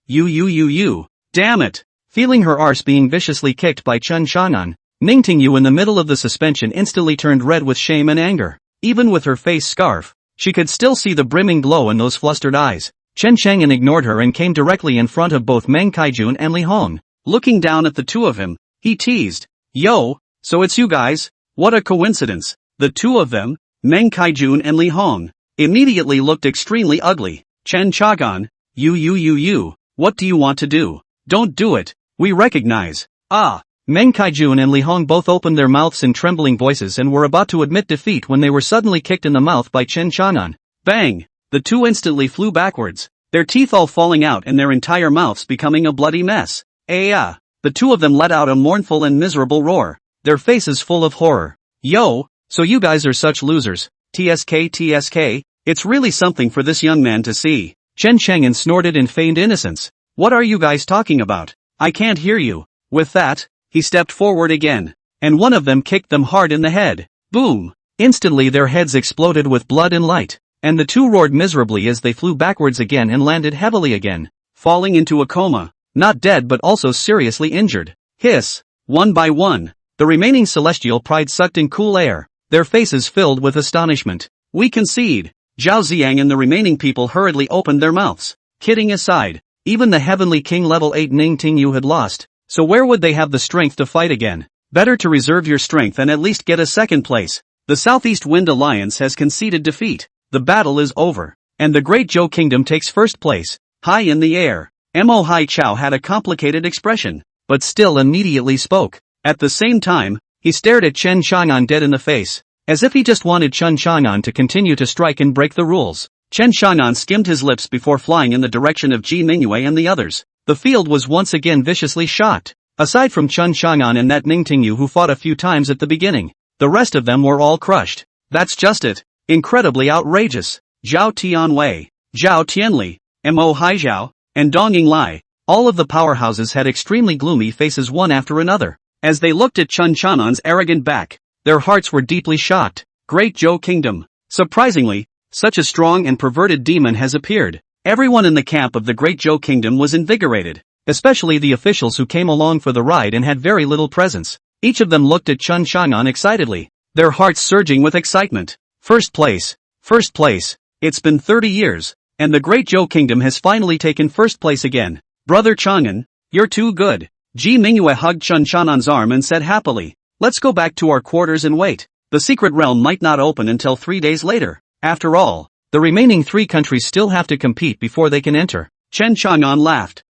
You. Damn it. Feeling her arse being viciously kicked by Chen Chang'an, Ningtingyu in the middle of the suspension instantly turned red with shame and anger. Even with her face scarf, she could still see the brimming glow in those flustered eyes. Chen Chang'an ignored her and came directly in front of both Meng Kaijun and Li Hong. Looking down at the two of him, he teased. Yo, so it's you guys? What a coincidence. The two of them, Meng Kaijun and Li Hong, immediately looked extremely ugly. Chen Chang'an, you. What do you want to do? Don't do it. We recognize. Meng Kaijun and Li Hong both opened their mouths in trembling voices and were about to admit defeat when they were suddenly kicked in the mouth by Chen Chang'an. Bang! The two instantly flew backwards, their teeth all falling out and their entire mouths becoming a bloody mess. The two of them let out a mournful and miserable roar, their faces full of horror. Yo, so you guys are such losers. TSK, it's really something for this young man to see. Chen Chang'an snorted in feigned innocence. What are you guys talking about? I can't hear you. With that, he stepped forward again, and one of them kicked them hard in the head. Boom! Instantly their heads exploded with blood and light, and the two roared miserably as they flew backwards again and landed heavily again, falling into a coma, not dead but also seriously injured. Hiss! One by one, the remaining celestial pride sucked in cool air, their faces filled with astonishment. We concede. Zhao Ziyang and the remaining people hurriedly opened their mouths. Kidding aside, even the Heavenly King level 8 Ningtingyu had lost, so where would they have the strength to fight again? Better to reserve your strength and at least get a second place. The Southeast Wind Alliance has conceded defeat. The battle is over, and the Great Zhou Kingdom takes first place. High in the air, Mo Hai Chao had a complicated expression, but still immediately spoke. At the same time, he stared at Chen Chang'an dead in the face, as if he just wanted Chen Chang'an to continue to strike and break the rules. Chen Chang'an skimmed his lips before flying in the direction of Ji Mingyue and the others. The field was once again viciously shocked. Aside from Chen Chang'an and that Ningtingyu who fought a few times at the beginning, the rest of them were all crushed. That's just it. Incredibly outrageous. Zhao Tianwei, Zhao Tianli, Mo Haizhao, and Dong Yinglai, all of the powerhouses had extremely gloomy faces one after another. As they looked at Chen Chanan's arrogant back, their hearts were deeply shocked. Great Zhou Kingdom. Surprisingly, such a strong and perverted demon has appeared. Everyone in the camp of the Great Zhou Kingdom was invigorated, especially the officials who came along for the ride and had very little presence. Each of them looked at Chen Chanan excitedly, their hearts surging with excitement. First place. First place. It's been 30 years, and the Great Zhou Kingdom has finally taken first place again. Brother Chang'an, you're too good. Ji Mingyue hugged Chen Chanan's arm and said happily, let's go back to our quarters and wait. The secret realm might not open until 3 days later. After all, the remaining 3 countries still have to compete before they can enter. Chen Chang'an laughed.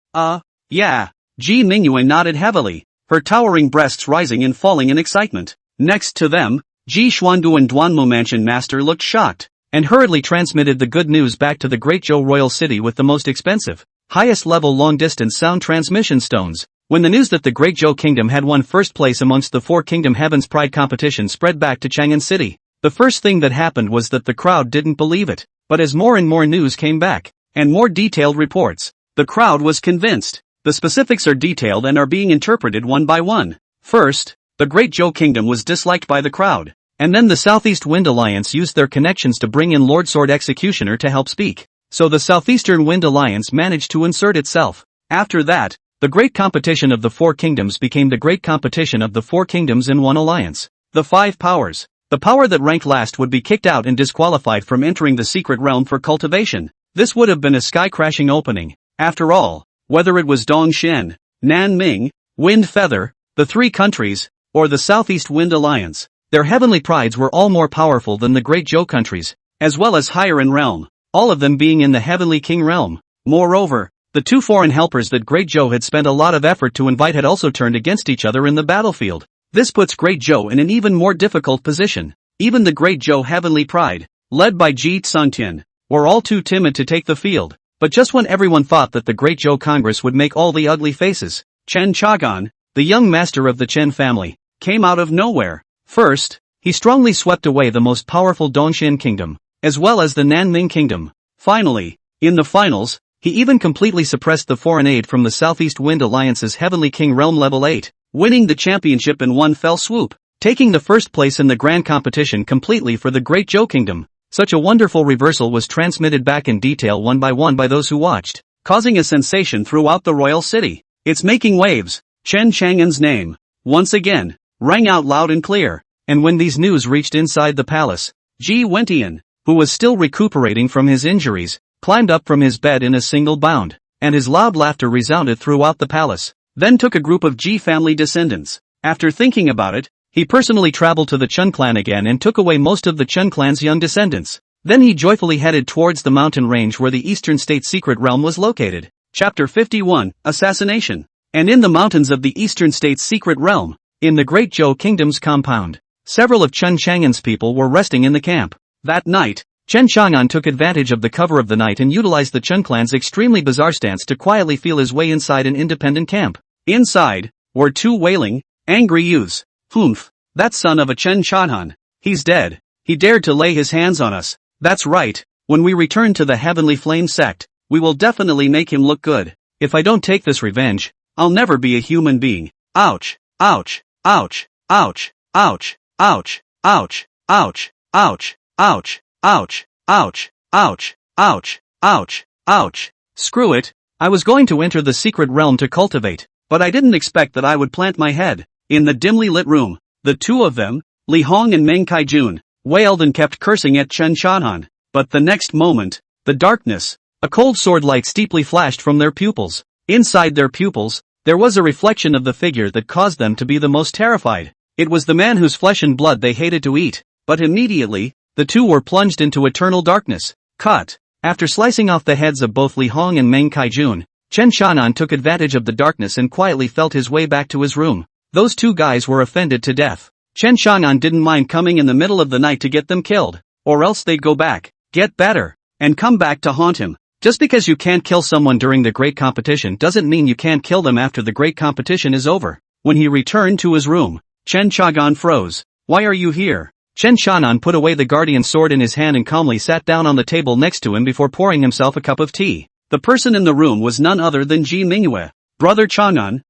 Yeah. Ji Mingyue nodded heavily, her towering breasts rising and falling in excitement. Next to them, Ji Xuandu and Duanmu Mansion Master looked shocked, and hurriedly transmitted the good news back to the Great Zhou Royal City with the most expensive, highest-level long-distance sound transmission stones. When the news that the Great Zhou Kingdom had won first place amongst the 4 Kingdom Heaven's Pride competition spread back to Chang'an City, the first thing that happened was that the crowd didn't believe it. But as more and more news came back, and more detailed reports, the crowd was convinced. The specifics are detailed and are being interpreted one by one. First, the Great Zhou Kingdom was disliked by the crowd, and then the Southeast Wind Alliance used their connections to bring in Lord Sword Executioner to help speak. So the Southeastern Wind Alliance managed to insert itself. After that, the great competition of the 4 kingdoms became the great competition of the 4 kingdoms in one alliance. The 5 powers. The power that ranked last would be kicked out and disqualified from entering the secret realm for cultivation. This would have been a sky-crashing opening. After all, whether it was Dongshen, Nanming, Wind Feather, the 3 countries, or the Southeast Wind Alliance, their heavenly prides were all more powerful than the Great Zhou countries, as well as higher in realm, all of them being in the Heavenly King realm. Moreover, the 2 foreign helpers that Great Zhou had spent a lot of effort to invite had also turned against each other in the battlefield. This puts Great Zhou in an even more difficult position. Even the Great Zhou Heavenly Pride, led by Ji Tsangtian, were all too timid to take the field. But just when everyone thought that the Great Zhou Congress would make all the ugly faces, Chen Chagan, the young master of the Chen family, came out of nowhere. First, he strongly swept away the most powerful Dongshan Kingdom, as well as the Nanming Kingdom. Finally, in the finals, he even completely suppressed the foreign aid from the Southeast Wind Alliance's Heavenly King Realm Level 8, winning the championship in one fell swoop, taking the first place in the grand competition completely for the Great Zhou Kingdom. Such a wonderful reversal was transmitted back in detail one by one by those who watched, causing a sensation throughout the royal city. It's making waves. Chen Chang'an's name, once again, rang out loud and clear, and when these news reached inside the palace, Ji Wentian, who was still recuperating from his injuries, climbed up from his bed in a single bound, and his loud laughter resounded throughout the palace. Then took a group of Ji family descendants. After thinking about it, he personally traveled to the Chen clan again and took away most of the Chen clan's young descendants. Then he joyfully headed towards the mountain range where the Eastern State Secret Realm was located. Chapter 51, Assassination. And in the mountains of the Eastern State's Secret Realm, in the Great Zhou Kingdom's compound, several of Chen Chang'an's people were resting in the camp. That night, Chen Chang'an took advantage of the cover of the night and utilized the Chen clan's extremely bizarre stance to quietly feel his way inside an independent camp. Inside were 2 wailing, angry youths. Humph, that son of a Chen Chan'an. He's dead. He dared to lay his hands on us. That's right. When we return to the Heavenly Flame sect, we will definitely make him look good. If I don't take this revenge, I'll never be a human being. Ouch, ouch, ouch, ouch, ouch, ouch, ouch, ouch, ouch, ouch, ouch, ouch, ouch, ouch, ouch, ouch. Screw it. I was going to enter the secret realm to cultivate, but I didn't expect that I would plant my head. In the dimly lit room, the 2 of them, Li Hong and Meng Kaijun, wailed and kept cursing at Chen Chan'an. But the next moment, the darkness, a cold sword light steeply flashed from their pupils. Inside their pupils, there was a reflection of the figure that caused them to be the most terrified. It was the man whose flesh and blood they hated to eat. But immediately, the 2 were plunged into eternal darkness. Cut. After slicing off the heads of both Li Hong and Meng Kaijun, Chen Chan'an took advantage of the darkness and quietly felt his way back to his room. Those 2 guys were offended to death. Chen Chang'an didn't mind coming in the middle of the night to get them killed, or else they'd go back, get better, and come back to haunt him. Just because you can't kill someone during the great competition doesn't mean you can't kill them after the great competition is over. When he returned to his room, Chen Chang'an froze. Why are you here? Chen Chan'an put away the guardian sword in his hand and calmly sat down on the table next to him before pouring himself a cup of tea. The person in the room was none other than Ji Mingyue. Brother Chang'an,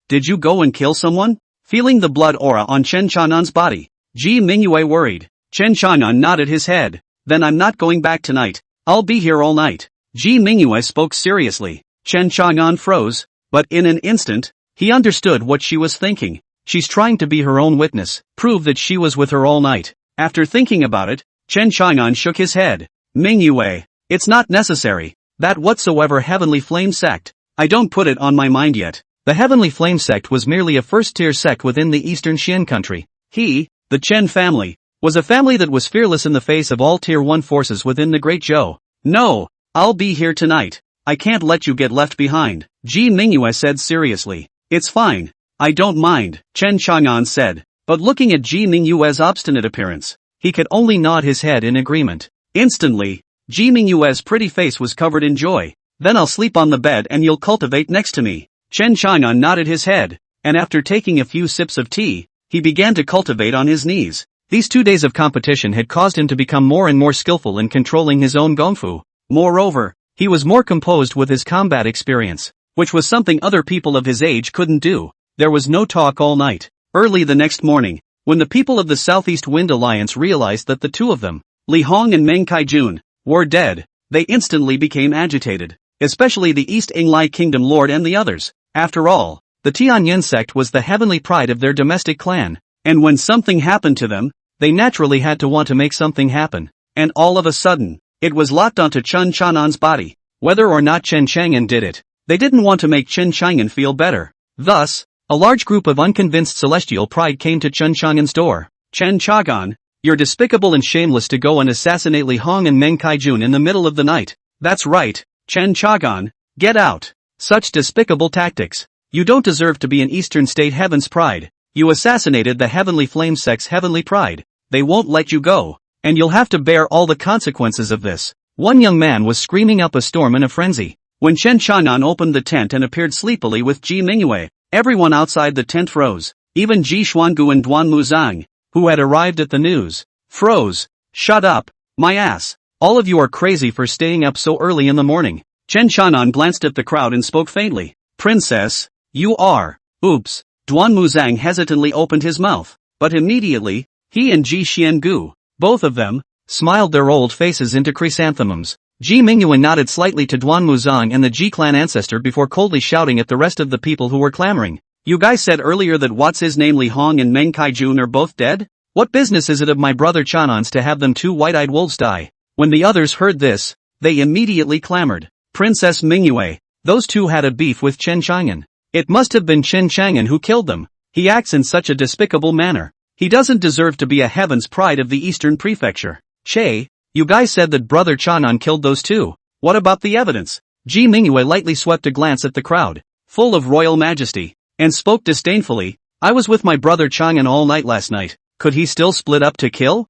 did you go and kill someone? feeling the blood aura on Chen Chanan's body. Ji Mingyue worried. Chen Chanan nodded his head. Then I'm not going back tonight. I'll be here all night. Ji Mingyue spoke seriously. Chen Chanan froze, but in an instant, he understood what she was thinking. She's trying to be her own witness, prove that she was with her all night. After thinking about it, Chen Chanan shook his head. Mingyue, it's not necessary. That whatsoever heavenly flame sect, I don't put it on my mind yet. The heavenly flame sect was merely a first-tier sect within the eastern Xian country. He, the Chen family, was a family that was fearless in the face of all Tier 1 forces within the Great Zhou. No, I'll be here tonight. I can't let you get left behind, Ji Mingyue said seriously. It's fine. I don't mind, Chen Chang'an said. But looking at Ji Mingyue's obstinate appearance, he could only nod his head in agreement. Instantly, Ji Mingyue's pretty face was covered in joy. Then I'll sleep on the bed and you'll cultivate next to me. Chen Chang'an nodded his head, and after taking a few sips of tea, he began to cultivate on his knees. These 2 days of competition had caused him to become more and more skillful in controlling his own gongfu. Moreover, he was more composed with his combat experience, which was something other people of his age couldn't do. There was no talk all night. Early the next morning, when the people of the Southeast Wind Alliance realized that the two of them, Li Hong and Meng Kaijun, were dead, they instantly became agitated, especially the East Inglai Kingdom Lord and the others. After all, the Tianyin sect was the heavenly pride of their domestic clan, and when something happened to them, they naturally had to want to make something happen. And all of a sudden, it was locked onto Chen Chanan's body. Whether or not Chen Chang'an did it, they didn't want to make Chen Chang'an feel better. Thus, a large group of unconvinced celestial pride came to Chen Chang'an's door. Chen Chagan, you're despicable and shameless to go and assassinate Li Hong and Meng Kaijun in the middle of the night. That's right, Chen Chagan, get out. Such despicable tactics. You don't deserve to be an Eastern State Heaven's pride. You assassinated the Heavenly Flame Sect's heavenly pride. They won't let you go, and you'll have to bear all the consequences of this. One young man was screaming up a storm in a frenzy. When Chen Chang'an opened the tent and appeared sleepily with Ji Mingyue, everyone outside the tent froze. Even Ji Xuangu and Duan Muzang, who had arrived at the news, froze. Shut up, my ass. All of you are crazy for staying up so early in the morning. Chen Chang'an glanced at the crowd and spoke faintly. Princess, you are. Oops. Duan Muzang hesitantly opened his mouth, but immediately, he and Ji Xiangu, both of them, smiled their old faces into chrysanthemums. Ji Mingyue nodded slightly to Duan Muzang and the Ji clan ancestor before coldly shouting at the rest of the people who were clamoring. You guys said earlier that what's his name Li Hong and Meng Kaijun are both dead? What business is it of my brother Chanan's to have them two white-eyed wolves die? When the others heard this, they immediately clamored. Princess Mingyue, those two had a beef with Chen Chang'an. It must have been Chen Chang'an who killed them. He acts in such a despicable manner. He doesn't deserve to be a heaven's pride of the Eastern Prefecture. Che, you guys said that brother Chanan killed those two. What about the evidence? Ji Mingyue lightly swept a glance at the crowd, full of royal majesty, and spoke disdainfully. I was with my brother Chang'an all night last night. Could he still split up to kill?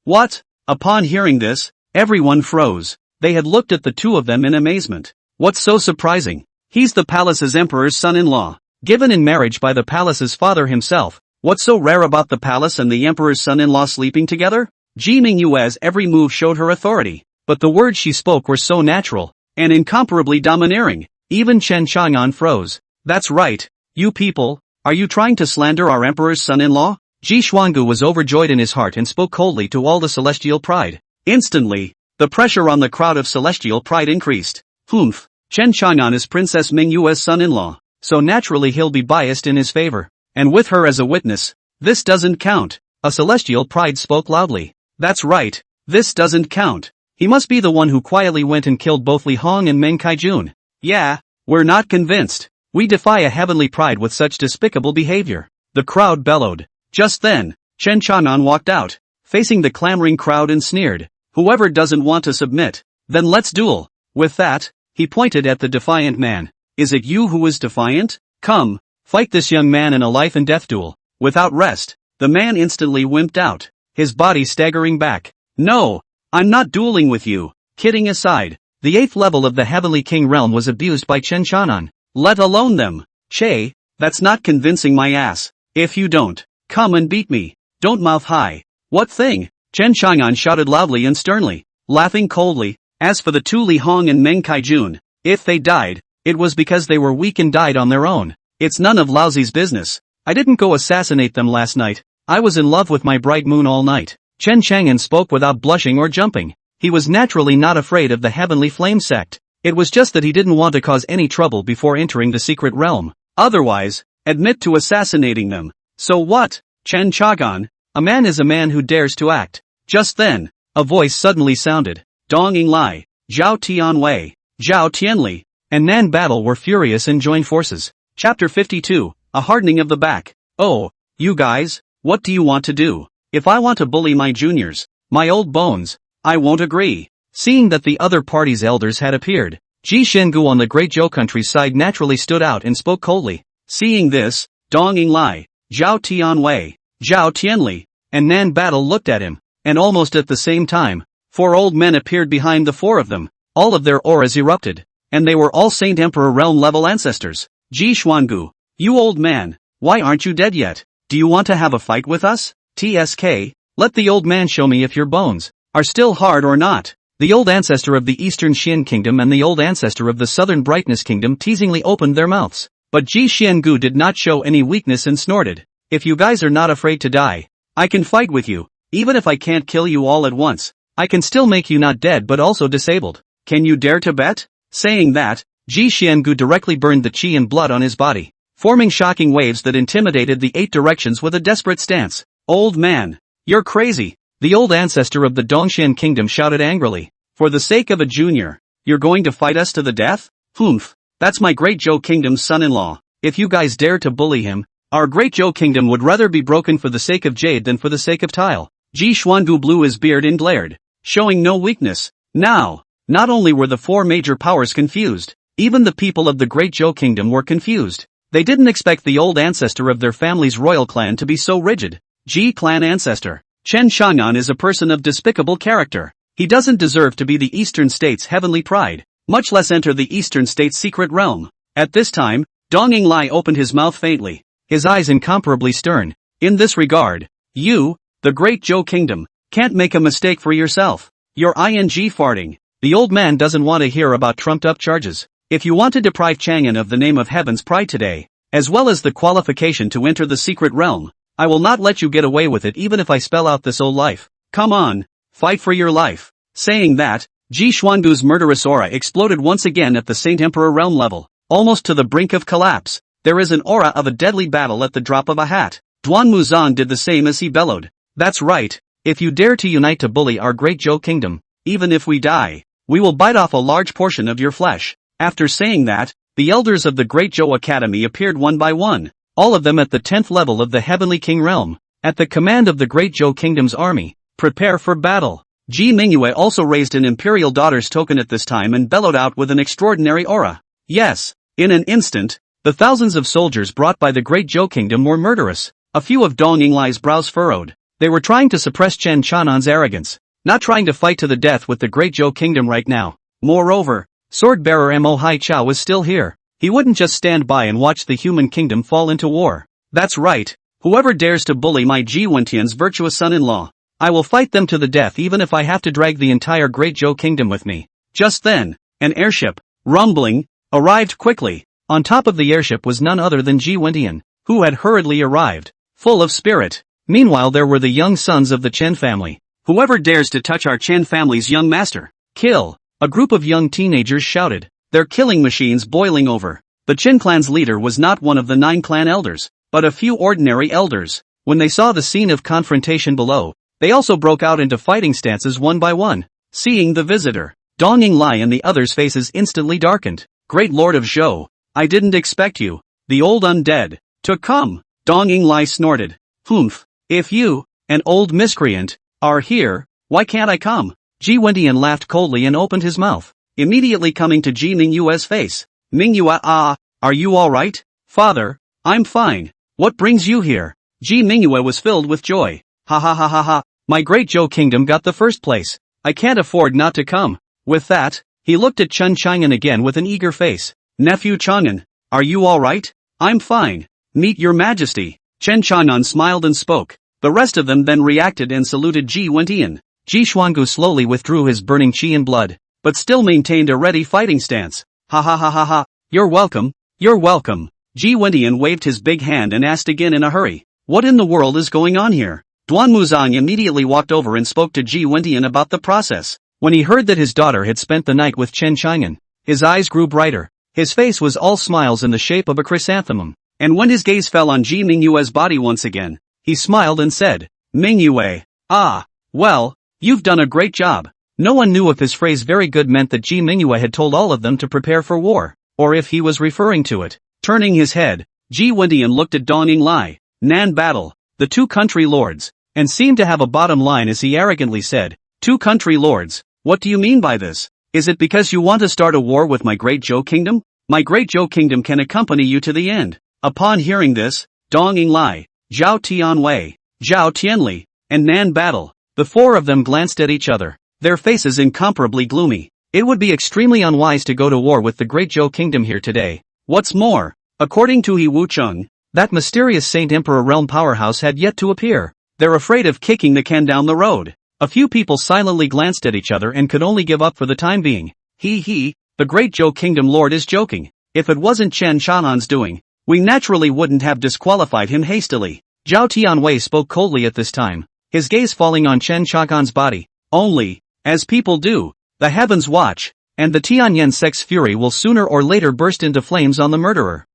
What? Upon hearing this, everyone froze. They had looked at the two of them in amazement. What's so surprising? He's the palace's emperor's son-in-law, given in marriage by the palace's father himself. What's so rare about the palace and the emperor's son-in-law sleeping together? Ji Mingyue's every move showed her authority, but the words she spoke were so natural, and incomparably domineering. Even Chen Chang'an froze. That's right, you people, are you trying to slander our emperor's son-in-law? Ji Xuangu was overjoyed in his heart and spoke coldly to all the celestial pride. Instantly, the pressure on the crowd of celestial pride increased. Humph, Chen Chang'an is Princess Mingyue's son-in-law, so naturally he'll be biased in his favor. And with her as a witness, this doesn't count. A celestial pride spoke loudly. That's right, this doesn't count. He must be the one who quietly went and killed both Li Hong and Meng Kaijun. Yeah, we're not convinced. We defy a heavenly pride with such despicable behavior. The crowd bellowed. Just then, Chen Chang'an walked out, facing the clamoring crowd and sneered. Whoever doesn't want to submit, then let's duel. With that, he pointed at the defiant man. Is it you who is defiant? Come, fight this young man in a life and death duel. Without rest, the man instantly wimped out, his body staggering back. No, I'm not dueling with you. Kidding aside, the 8th level of the Heavenly King realm was abused by Chen Chang'an. Let alone them. Che, that's not convincing my ass. If you don't, come and beat me. Don't mouth high. What thing? Chen Chang'an shouted loudly and sternly, laughing coldly. As for the two Li Hong and Meng Kaijun, if they died, it was because they were weak and died on their own. It's none of Laozi's business. I didn't go assassinate them last night. I was in love with my bright moon all night. Chen Chang'an spoke without blushing or jumping. He was naturally not afraid of the Heavenly Flame sect. It was just that he didn't want to cause any trouble before entering the secret realm. Otherwise, admit to assassinating them. So what? Chen Chang'an, a man is a man who dares to act. Just then, a voice suddenly sounded. Dong Yinglai, Zhao Tianwei, Zhao Tianli, and Nan Battle were furious and joined forces. Chapter 52, A Hardening of the Back. Oh, you guys, what do you want to do? If I want to bully my juniors, my old bones, I won't agree. Seeing that the other party's elders had appeared, Ji Shengu on the Great Zhou country's side naturally stood out and spoke coldly. Seeing this, Dong Yinglai, Zhao Tianwei, Zhao Tianli, and Nan Battle looked at him, and almost at the same time, 4 old men appeared behind the 4 of them. All of their auras erupted, and they were all Saint Emperor realm level ancestors. Ji Xuangu, you old man, why aren't you dead yet? Do you want to have a fight with us? TSK, let the old man show me if your bones are still hard or not. The old ancestor of the Eastern Xian Kingdom and the old ancestor of the Southern Brightness Kingdom teasingly opened their mouths. But Ji Xiangu did not show any weakness and snorted. If you guys are not afraid to die, I can fight with you. Even if I can't kill you all at once, I can still make you not dead but also disabled. Can you dare to bet? Saying that, Ji Xiangu directly burned the qi and blood on his body, forming shocking waves that intimidated the 8 directions with a desperate stance. Old man, you're crazy. The old ancestor of the Dongxian Kingdom shouted angrily. For the sake of a junior, you're going to fight us to the death? Humph, that's my Great Zhou Kingdom's son-in-law. If you guys dare to bully him, our Great Zhou Kingdom would rather be broken for the sake of jade than for the sake of tile. Ji Xuangu blew his beard and glared, showing no weakness. Now, not only were the 4 major powers confused, even the people of the Great Zhou Kingdom were confused. They didn't expect the old ancestor of their family's royal clan to be so rigid. Ji clan ancestor, Chen Chang'an is a person of despicable character. He doesn't deserve to be the Eastern State's heavenly pride, much less enter the Eastern State's secret realm. At this time, Dong Yinglai opened his mouth faintly, his eyes incomparably stern. In this regard, you, the Great Zhou Kingdom, can't make a mistake for yourself. You're ing farting. The old man doesn't want to hear about trumped-up charges. If you want to deprive Chang'an of the name of Heaven's Pride today, as well as the qualification to enter the secret realm, I will not let you get away with it even if I spell out this old life. Come on, fight for your life. Saying that, Ji Xuangu's murderous aura exploded once again at the Saint Emperor realm level, almost to the brink of collapse. There is an aura of a deadly battle at the drop of a hat. Duan Muzan did the same as he bellowed. That's right, if you dare to unite to bully our Great Zhou Kingdom, even if we die, we will bite off a large portion of your flesh. After saying that, the elders of the Great Zhou Academy appeared one by one, all of them at the 10th level of the Heavenly King realm, at the command of the Great Zhou Kingdom's army. Prepare for battle. Ji Mingyue also raised an Imperial Daughter's token at this time and bellowed out with an extraordinary aura. Yes, in an instant, the thousands of soldiers brought by the Great Zhou Kingdom were murderous. A few of Dong Yinglai's brows furrowed. They were trying to suppress Chen Chang'an's arrogance, not trying to fight to the death with the Great Zhou Kingdom right now. Moreover, Sword-bearer Mo Hai Chao was still here. He wouldn't just stand by and watch the human kingdom fall into war. That's right, whoever dares to bully my Ji Wentian's virtuous son-in-law, I will fight them to the death even if I have to drag the entire Great Zhou Kingdom with me. Just then, an airship, rumbling, arrived quickly. On top of the airship was none other than Ji Wentian, who had hurriedly arrived, full of spirit. Meanwhile there were the young sons of the Chen family. Whoever dares to touch our Chen family's young master, kill! A group of young teenagers shouted, their killing machines boiling over. The Chen clan's leader was not one of the 9 clan elders, but a few ordinary elders. When they saw the scene of confrontation below, they also broke out into fighting stances one by one. Seeing the visitor, Dong Yinglai and the others' faces instantly darkened. Great Lord of Zhou, I didn't expect you, the old undead, to come. Dong Yinglai snorted. Humph, if you, an old miscreant, are here, why can't I come? Ji Wentian laughed coldly and opened his mouth, immediately coming to Ji Mingyue's face. Mingyue, are you alright? Father, I'm fine. What brings you here? Ji Mingyue was filled with joy. Ha ha ha ha ha, my Great Zhou Kingdom got the first place. I can't afford not to come. With that, he looked at Chen Chang'an again with an eager face. Nephew Chang'an, are you alright? I'm fine. Meet your majesty. Chen Chang'an smiled and spoke. The rest of them then reacted and saluted Ji Wentian. Ji Xuangu slowly withdrew his burning qi and blood, but still maintained a ready fighting stance. Ha ha ha ha ha, you're welcome, you're welcome. Ji Wentian waved his big hand and asked again in a hurry. What in the world is going on here? Duan Muzang immediately walked over and spoke to Ji Wentian about the process. When he heard that his daughter had spent the night with Chen Chang'an, his eyes grew brighter. His face was all smiles in the shape of a chrysanthemum. And when his gaze fell on Ji Mingyue's body once again, he smiled and said, Mingyue. Ah, well, you've done a great job. No one knew if his phrase very good meant that Ji Mingyue had told all of them to prepare for war, or if he was referring to it. Turning his head, Ji Wentian looked at Dong Yinglai, Nan Battle, the two country lords, and seemed to have a bottom line as he arrogantly said, Two country lords, what do you mean by this? Is it because you want to start a war with my great Zhou kingdom? My great Zhou kingdom can accompany you to the end. Upon hearing this, Dong Yinglai, Zhao Tianwei, Zhao Tianli, and Nan Battle, the four of them glanced at each other, their faces incomparably gloomy. It would be extremely unwise to go to war with the great Zhou kingdom here today. What's more, according to He Wucheng, that mysterious Saint Emperor realm powerhouse had yet to appear. They're afraid of kicking the can down the road. A few people silently glanced at each other and could only give up for the time being. The great Zhou kingdom lord is joking. If it wasn't Chen Chang'an's doing, we naturally wouldn't have disqualified him hastily. Zhao Tianwei spoke coldly at this time, his gaze falling on Chen Chang'an's body. Only, as people do, the heavens watch, and the Tianyan sect's fury will sooner or later burst into flames on the murderer.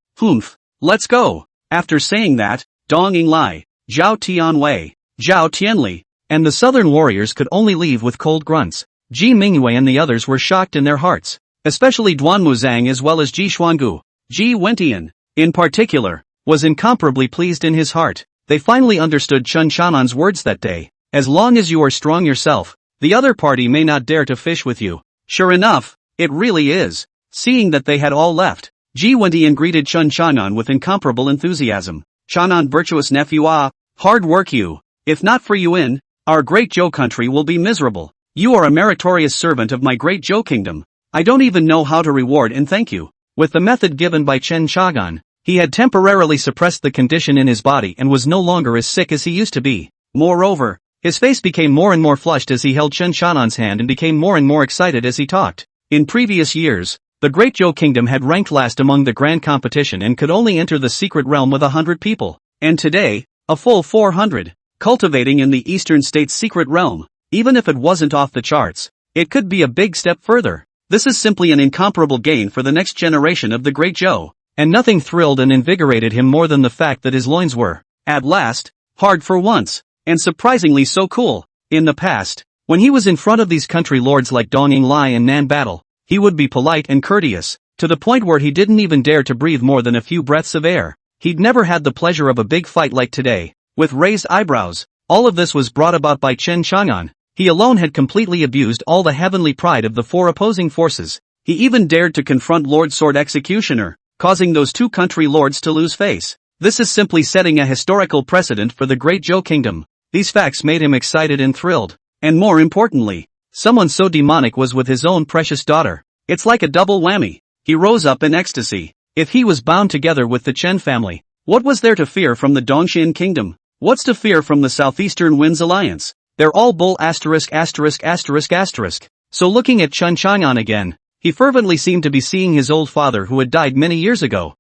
Let's go. After saying that, Dong Yinglai, Zhao Tianwei, Zhao Tianli, and the southern warriors could only leave with cold grunts. Ji Mingyue and the others were shocked in their hearts, especially Duan Muzang as well as Ji Xuangu. Ji Wentian, in particular, was incomparably pleased in his heart. They finally understood Chen Chang'an's words that day. As long as you are strong yourself, the other party may not dare to fish with you. Sure enough, it really is. Seeing that they had all left, Ji Wentian greeted Chen Chang'an with incomparable enthusiasm. Chang'an, virtuous nephew, hard work you. If not for you our great Zhou country will be miserable. You are a meritorious servant of my great Zhou kingdom. I don't even know how to reward and thank you. With the method given by Chen Chang'an, he had temporarily suppressed the condition in his body and was no longer as sick as he used to be. Moreover, his face became more and more flushed as he held Chen Chang'an's hand and became more and more excited as he talked. In previous years, the Great Zhou Kingdom had ranked last among the grand competition and could only enter the secret realm with 100 people. And today, a full 400. Cultivating in the eastern state's secret realm, even if it wasn't off the charts, it could be a big step further. This is simply an incomparable gain for the next generation of the Great Zhou, and nothing thrilled and invigorated him more than the fact that his loins were, at last, hard for once, and surprisingly so cool. In the past, when he was in front of these country lords like Dong Yinglai and Nan Battle, he would be polite and courteous, to the point where he didn't even dare to breathe more than a few breaths of air. He'd never had the pleasure of a big fight like today. With raised eyebrows, all of this was brought about by Chen Chang'an. He alone had completely abused all the heavenly pride of the four opposing forces. He even dared to confront Lord Sword Executioner, causing those two country lords to lose face. This is simply setting a historical precedent for the Great Zhou Kingdom. These facts made him excited and thrilled. And more importantly, someone so demonic was with his own precious daughter. It's like a double whammy. He rose up in ecstasy. If he was bound together with the Chen family, what was there to fear from the Dongxian Kingdom? What's to fear from the Southeastern Winds Alliance? They're all bull *******. So looking at Chen Chang'an again, he fervently seemed to be seeing his old father who had died many years ago.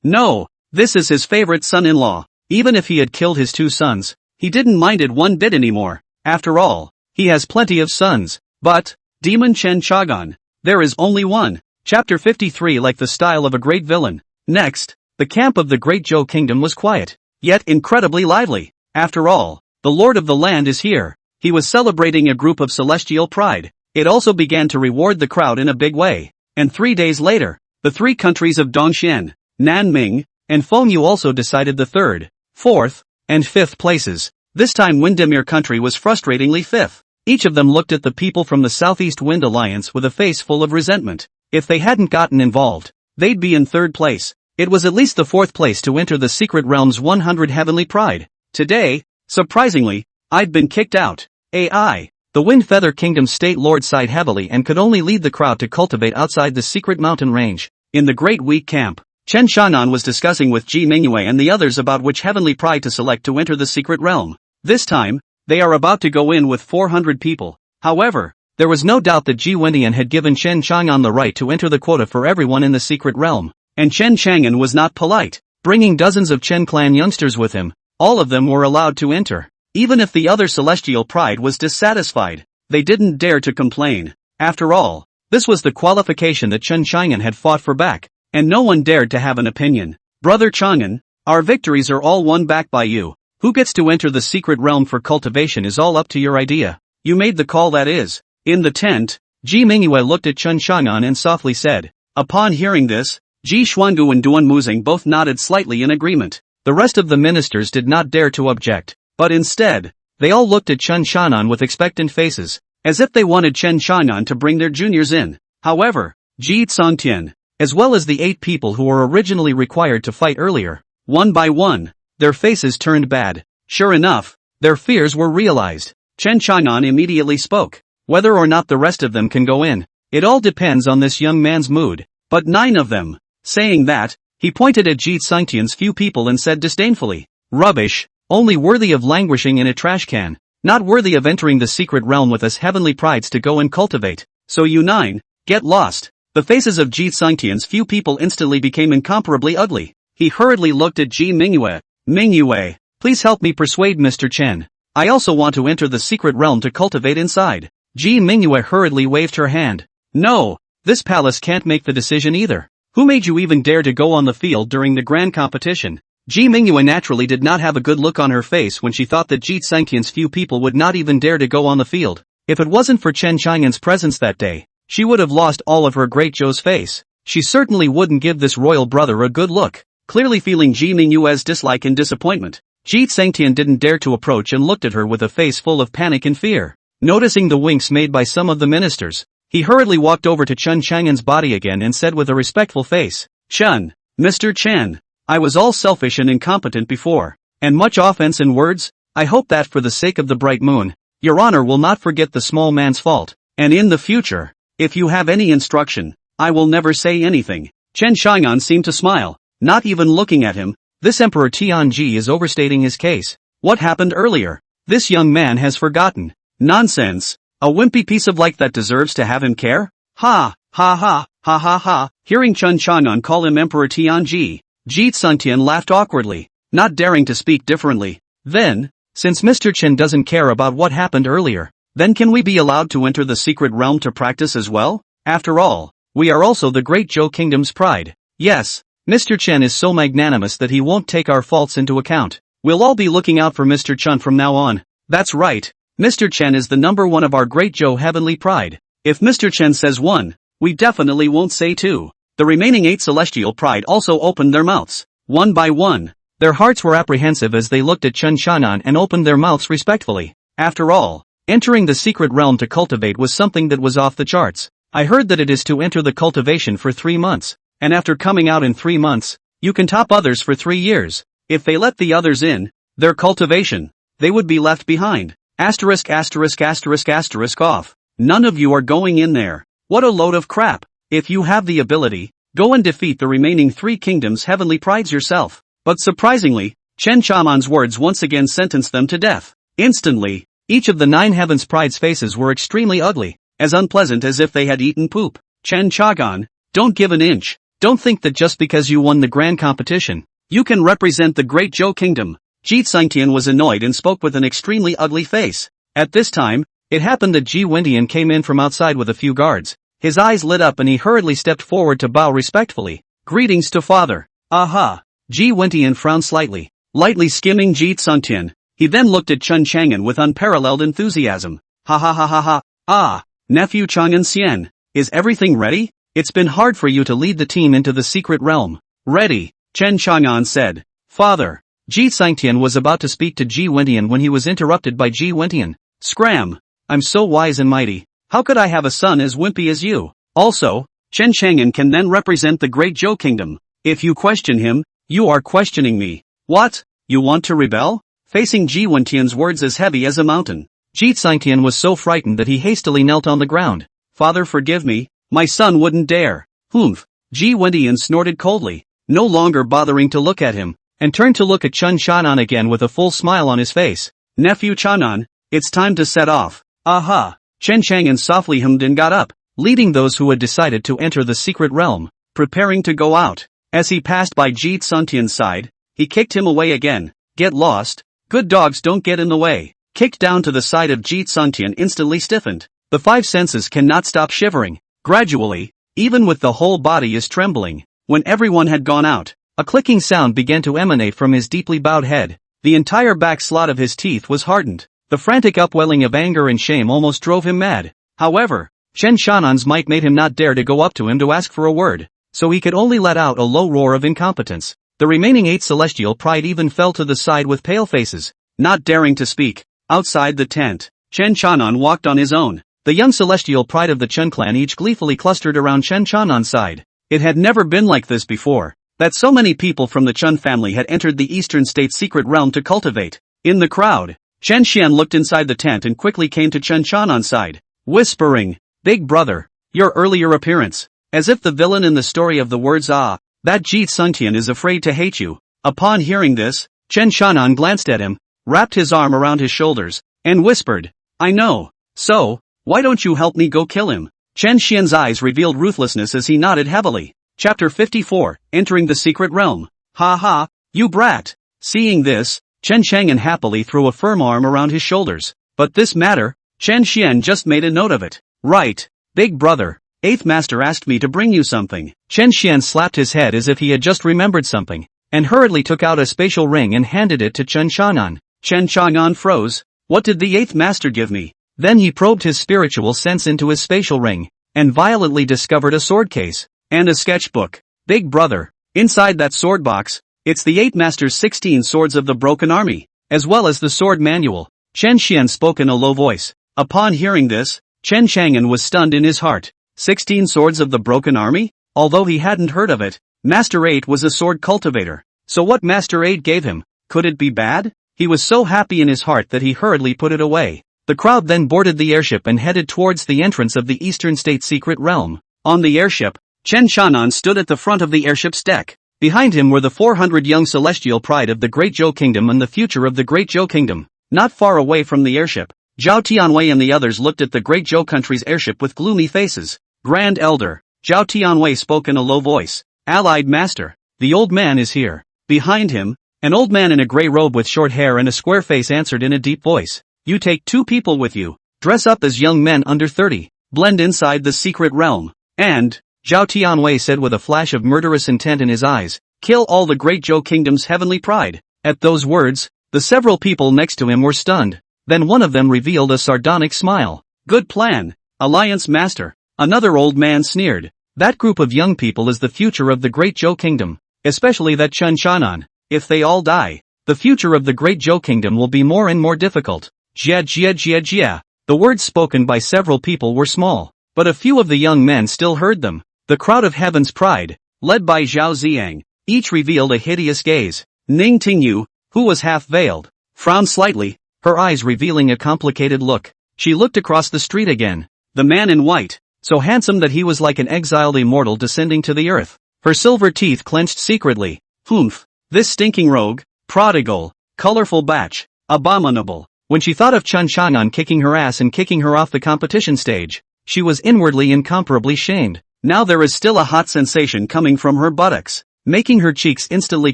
No, this is his favorite son-in-law. Even if he had killed his two sons, he didn't mind it one bit anymore. After all, he has plenty of sons. But, Demon Chen Chang'an, there is only one. Chapter 53. Like the style of a great villain. Next, the camp of the Great Zhou Kingdom was quiet, yet incredibly lively. After all, the Lord of the land is here. He was celebrating a group of celestial pride. It also began to reward the crowd in a big way. And 3 days later, the three countries of Dongxian, Nanming, and Fengyu also decided the third, fourth, and fifth places. This time Windemir country was frustratingly fifth. Each of them looked at the people from the Southeast Wind Alliance with a face full of resentment. If they hadn't gotten involved, they'd be in third place. It was at least the fourth place to enter the secret realm's 100 heavenly pride. Today, surprisingly, I'd been kicked out. The Wind Feather Kingdom State Lord sighed heavily and could only lead the crowd to cultivate outside the secret mountain range. In the Great Weak Camp, Chen Chang'an was discussing with Ji Mingyue and the others about which heavenly pride to select to enter the secret realm. This time, they are about to go in with 400 people. However, there was no doubt that Ji Wentian had given Chen Chang'an the right to enter the quota for everyone in the secret realm. And Chen Chang'an was not polite, bringing dozens of Chen clan youngsters with him. All of them were allowed to enter. Even if the other celestial pride was dissatisfied, they didn't dare to complain. After all, this was the qualification that Chen Chang'an had fought for back, and no one dared to have an opinion. Brother Chang'an, our victories are all won back by you. Who gets to enter the secret realm for cultivation is all up to your idea. You made the call, that is. In the tent, Ji Mingyue looked at Chen Chang'an and softly said. Upon hearing this, Ji Xuangu and Duan Muzing both nodded slightly in agreement. The rest of the ministers did not dare to object, but instead, they all looked at Chen Chang'an with expectant faces, as if they wanted Chen Chang'an to bring their juniors in. However, Ji Tsongtian, as well as the 8 people who were originally required to fight earlier, one by one, their faces turned bad. Sure enough, their fears were realized. Chen Chang'an immediately spoke. Whether or not the rest of them can go in, it all depends on this young man's mood. But 9 of them. Saying that, he pointed at Ji Tsongtian's few people and said disdainfully, rubbish, only worthy of languishing in a trash can, not worthy of entering the secret realm with us heavenly prides to go and cultivate. So you 9, get lost. The faces of Ji Tsongtian's few people instantly became incomparably ugly. He hurriedly looked at Ji Mingyue. Mingyue, please help me persuade Mr. Chen. I also want to enter the secret realm to cultivate inside. Ji Mingyue hurriedly waved her hand. No, this palace can't make the decision either. Who made you even dare to go on the field during the grand competition? Ji Mingyue naturally did not have a good look on her face when she thought that Ji Tsongtian's few people would not even dare to go on the field. If it wasn't for Chen Chang'an's presence that day, she would have lost all of her great Zhou's face. She certainly wouldn't give this royal brother a good look. Clearly feeling Ji Mingyue's dislike and disappointment, Ji Tsongtian didn't dare to approach and looked at her with a face full of panic and fear. Noticing the winks made by some of the ministers, he hurriedly walked over to Chen Chang'an's body again and said with a respectful face, Chen, Mr. Chen, I was all selfish and incompetent before, and much offense in words. I hope that for the sake of the bright moon, your honor will not forget the small man's fault, and in the future, if you have any instruction, I will never say anything. Chen Chang'an seemed to smile, not even looking at him. This Emperor Tianji is overstating his case. What happened earlier? This young man has forgotten. Nonsense. A wimpy piece of like that deserves to have him care? Ha, ha ha, ha ha ha. Hearing Chen Chang'an call him Emperor Tianji, Ji Tsongtian laughed awkwardly, not daring to speak differently. Then, since Mr. Chen doesn't care about what happened earlier, then can we be allowed to enter the secret realm to practice as well? After all, we are also the great Zhou Kingdom's pride. Yes, Mr. Chen is so magnanimous that he won't take our faults into account. We'll all be looking out for Mr. Chen from now on. That's right. Mr. Chen is the number 1 of our great Zhou heavenly pride. If Mr. Chen says 1, we definitely won't say 2. The remaining 8 celestial pride also opened their mouths, one by one. Their hearts were apprehensive as they looked at Chen Chang'an and opened their mouths respectfully. After all, entering the secret realm to cultivate was something that was off the charts. I heard that it is to enter the cultivation for 3 months, and after coming out in 3 months, you can top others for 3 years. If they let the others in, their cultivation, they would be left behind. Asterisk asterisk asterisk asterisk off. None of you are going in there. What a load of crap. If you have the ability, go and defeat the remaining 3 kingdoms heavenly prides yourself. But surprisingly, Chen Chang'an's words once again sentenced them to death. Instantly, each of the 9 heavens pride's faces were extremely ugly, as unpleasant as if they had eaten poop. Chen Chang'an, don't give an inch. Don't think that just because you won the grand competition, you can represent the great Zhou Kingdom. Ji Tsongtian was annoyed and spoke with an extremely ugly face. At this time, it happened that Ji Wendian came in from outside with a few guards. His eyes lit up and he hurriedly stepped forward to bow respectfully. Greetings to father. Aha. Ji Wendian frowned slightly, lightly skimming Ji Tsongtian. He then looked at Chen Chang'an with unparalleled enthusiasm. Ha ha ha ha ha. Ah, nephew Chang'an Xian, is everything ready? It's been hard for you to lead the team into the secret realm. Ready, Chen Chang'an said. Father. Ji Tsongtian was about to speak to Ji Wendian when he was interrupted by Ji Wendian. Scram! I'm so wise and mighty. How could I have a son as wimpy as you? Also, Chen Chang'an can then represent the great Zhou Kingdom. If you question him, you are questioning me. What? You want to rebel? Facing Ji Wendian's words as heavy as a mountain, Ji Tsongtian was so frightened that he hastily knelt on the ground. Father, forgive me, my son wouldn't dare. Humph! Ji Wendian snorted coldly, no longer bothering to look at him, and turned to look at Chen Chang'an again with a full smile on his face. Nephew Chang'an, it's time to set off. Aha! Chen Chang'an softly hummed and got up, leading those who had decided to enter the secret realm, preparing to go out. As he passed by Ji Tsuntian's side, he kicked him away again. Get lost. Good dogs don't get in the way. Kicked down to the side of Ji Tsuntian instantly stiffened. The five senses cannot stop shivering. Gradually, even with the whole body is trembling. When everyone had gone out, a clicking sound began to emanate from his deeply bowed head. The entire back slot of his teeth was hardened. The frantic upwelling of anger and shame almost drove him mad. However, Chen Shannon's might made him not dare to go up to him to ask for a word, so he could only let out a low roar of incompetence. The remaining 8 celestial pride even fell to the side with pale faces, not daring to speak. Outside the tent, Chen Shannon walked on his own. The young celestial pride of the Chen clan each gleefully clustered around Chen Shannon's side. It had never been like this before, that so many people from the Chen family had entered the Eastern State's secret realm to cultivate. In the crowd, Chen Xian looked inside the tent and quickly came to Chen Shannon's side, whispering, "Big brother, your earlier appearance." As if the villain in the story of the words that Ji Tsuntian is afraid to hate you. Upon hearing this, Chen Shannon glanced at him, wrapped his arm around his shoulders, and whispered, "I know. So, why don't you help me go kill him?" Chen Xian's eyes revealed ruthlessness as he nodded heavily. Chapter 54, Entering the Secret Realm. "Ha ha, you brat." Seeing this, Chen Chang'an happily threw a firm arm around his shoulders. "But this matter, Chen Xian just made a note of it. Right, big brother. 8th Master asked me to bring you something." Chen Xian slapped his head as if he had just remembered something, and hurriedly took out a spatial ring and handed it to Chen Shannon. Chen Chang'an froze. "What did the 8th Master give me?" Then he probed his spiritual sense into his spatial ring, and violently discovered a sword case, and a sketchbook. "Big brother, inside that sword box, it's the 8th Master's 16 swords of the Broken Army, as well as the sword manual." Chen Xian spoke in a low voice. Upon hearing this, Chen Chang'an was stunned in his heart. 16 swords of the Broken Army? Although he hadn't heard of it, Master 8 was a sword cultivator. So what Master 8 gave him, could it be bad? He was so happy in his heart that he hurriedly put it away. The crowd then boarded the airship and headed towards the entrance of the Eastern State secret realm. On the airship, Chen Shannon stood at the front of the airship's deck. Behind him were the 400 young celestial pride of the Great Zhou Kingdom and the future of the Great Zhou Kingdom. Not far away from the airship, Zhao Tianwei and the others looked at the Great Zhou country's airship with gloomy faces. "Grand Elder," Zhao Tianwei spoke in a low voice. "Allied Master, the old man is here." Behind him, an old man in a gray robe with short hair and a square face answered in a deep voice. "You take 2 people with you. Dress up as young men under 30. Blend inside the secret realm. And," Zhao Tianwei said with a flash of murderous intent in his eyes, "kill all the Great Zhou Kingdom's heavenly pride." At those words, the several people next to him were stunned. Then one of them revealed a sardonic smile. "Good plan, Alliance Master." Another old man sneered. "That group of young people is the future of the Great Zhou Kingdom, especially that Chen Shannon. If they all die, the future of the Great Zhou Kingdom will be more and more difficult." Jia. The words spoken by several people were small, but a few of the young men still heard them. The crowd of Heaven's Pride, led by Zhao Ziang, each revealed a hideous gaze. Ning Tingyu, who was half-veiled, frowned slightly, her eyes revealing a complicated look. She looked across the street again. The man in white, so handsome that he was like an exiled immortal descending to the earth. Her silver teeth clenched secretly. "Humph, this stinking rogue, prodigal, colorful batch, abominable." When she thought of Chen Chang'an kicking her ass and kicking her off the competition stage, she was inwardly incomparably shamed. Now there is still a hot sensation coming from her buttocks, making her cheeks instantly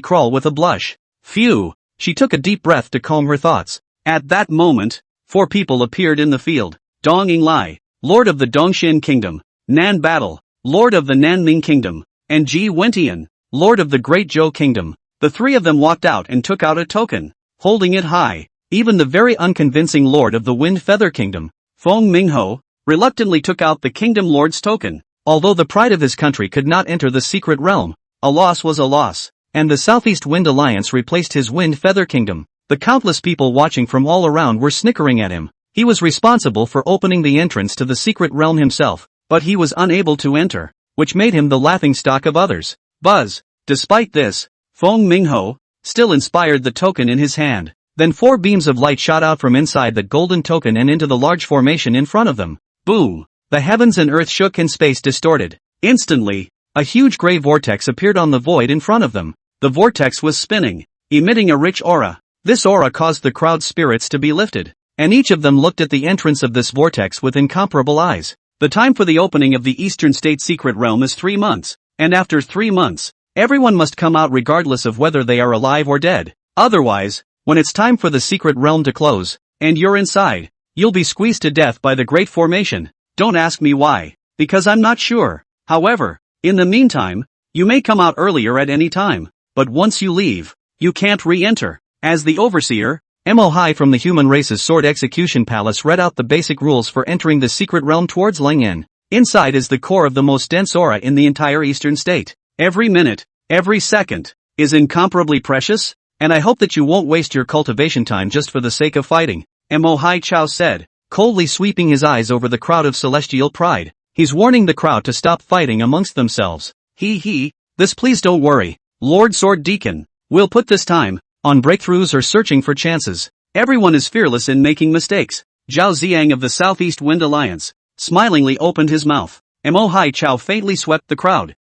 crawl with a blush. Phew, she took a deep breath to calm her thoughts. At that moment, 4 people appeared in the field. Dong Yinglai, Lord of the Dongxian Kingdom, Nan Battle, Lord of the Nanming Kingdom, and Ji Wentian, Lord of the Great Zhou Kingdom. The 3 of them walked out and took out a token, holding it high. Even the very unconvincing Lord of the Wind Feather Kingdom, Feng Mingho, reluctantly took out the Kingdom Lord's token. Although the pride of his country could not enter the secret realm, a loss was a loss, and the Southeast Wind Alliance replaced his Wind Feather Kingdom. The countless people watching from all around were snickering at him. He was responsible for opening the entrance to the secret realm himself, but he was unable to enter, which made him the laughingstock of others. Buzz. Despite this, Feng Mingho still inspired the token in his hand. Then 4 beams of light shot out from inside the golden token and into the large formation in front of them. Boom! The heavens and earth shook and space distorted. Instantly, a huge gray vortex appeared on the void in front of them. The vortex was spinning, emitting a rich aura. This aura caused the crowd's spirits to be lifted, and each of them looked at the entrance of this vortex with incomparable eyes. The time for the opening of the Eastern State secret realm is 3 months, and after 3 months, Everyone must come out regardless of whether they are alive or dead. Otherwise, when it's time for the secret realm to close, and you're inside, you'll be squeezed to death by the Great Formation. Don't ask me why, because I'm not sure. However, in the meantime, you may come out earlier at any time, but once you leave, you can't re-enter. As the Overseer, Mo Hai from the human race's Sword Execution Palace read out the basic rules for entering the secret realm towards Lingyan. Inside is the core of the most dense aura in the entire eastern state. Every minute, every second, is incomparably precious, and I hope that you won't waste your cultivation time just for the sake of fighting, Mo Hai Chao said, coldly sweeping his eyes over the crowd of celestial pride. He's warning the crowd to stop fighting amongst themselves. This please don't worry, Lord Sword Deacon. We'll put this time on breakthroughs or searching for chances. Everyone is fearless in making mistakes. Zhao Ziang of the Southeast Wind Alliance smilingly opened his mouth. Mo Hai Chao faintly swept the crowd.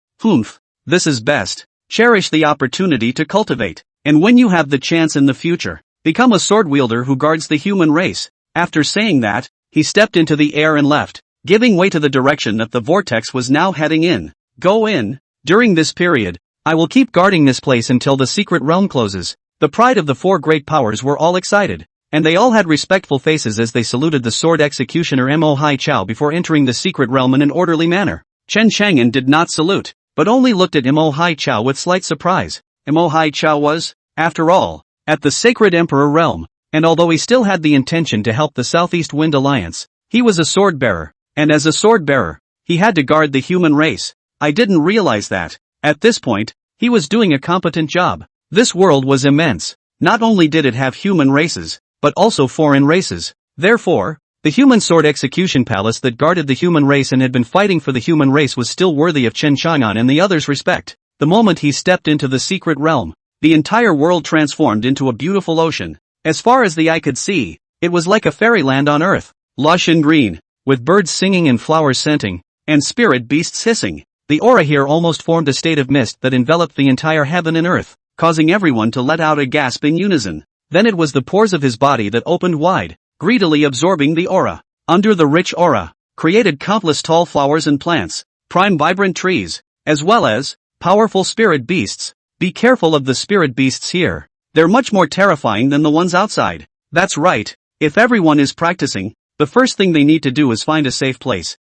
This is best. Cherish the opportunity to cultivate, and when you have the chance in the future, become a sword wielder who guards the human race. After saying that, he stepped into the air and left, giving way to the direction that the vortex was now heading in. Go in. During this period, I will keep guarding this place until the secret realm closes. The pride of the four great powers were all excited, and they all had respectful faces as they saluted the sword executioner Mo Hai Chao before entering the secret realm in an orderly manner. Chen Chang'an did not salute, but only looked at Mo Hai Chao with slight surprise. Mo Hai Chao was, after all, at the Sacred Emperor realm, and although he still had the intention to help the Southeast Wind Alliance, he was a sword bearer, and as a sword bearer, he had to guard the human race. I didn't realize that. At this point, he was doing a competent job. This world was immense. Not only did it have human races, but also foreign races. Therefore, the human sword execution palace that guarded the human race and had been fighting for the human race was still worthy of Chen Chang'an and the others' respect. The moment he stepped into the secret realm, the entire world transformed into a beautiful ocean. As far as the eye could see, it was like a fairyland on earth. Lush and green, with birds singing and flowers scenting, and spirit beasts hissing. The aura here almost formed a state of mist that enveloped the entire heaven and earth, causing everyone to let out a gasp in unison. Then it was the pores of his body that opened wide, greedily absorbing the aura. Under the rich aura, created countless tall flowers and plants, prime vibrant trees, as well as powerful spirit beasts. Be careful of the spirit beasts here. They're much more terrifying than the ones outside. That's right. If everyone is practicing, the first thing they need to do is find a safe place.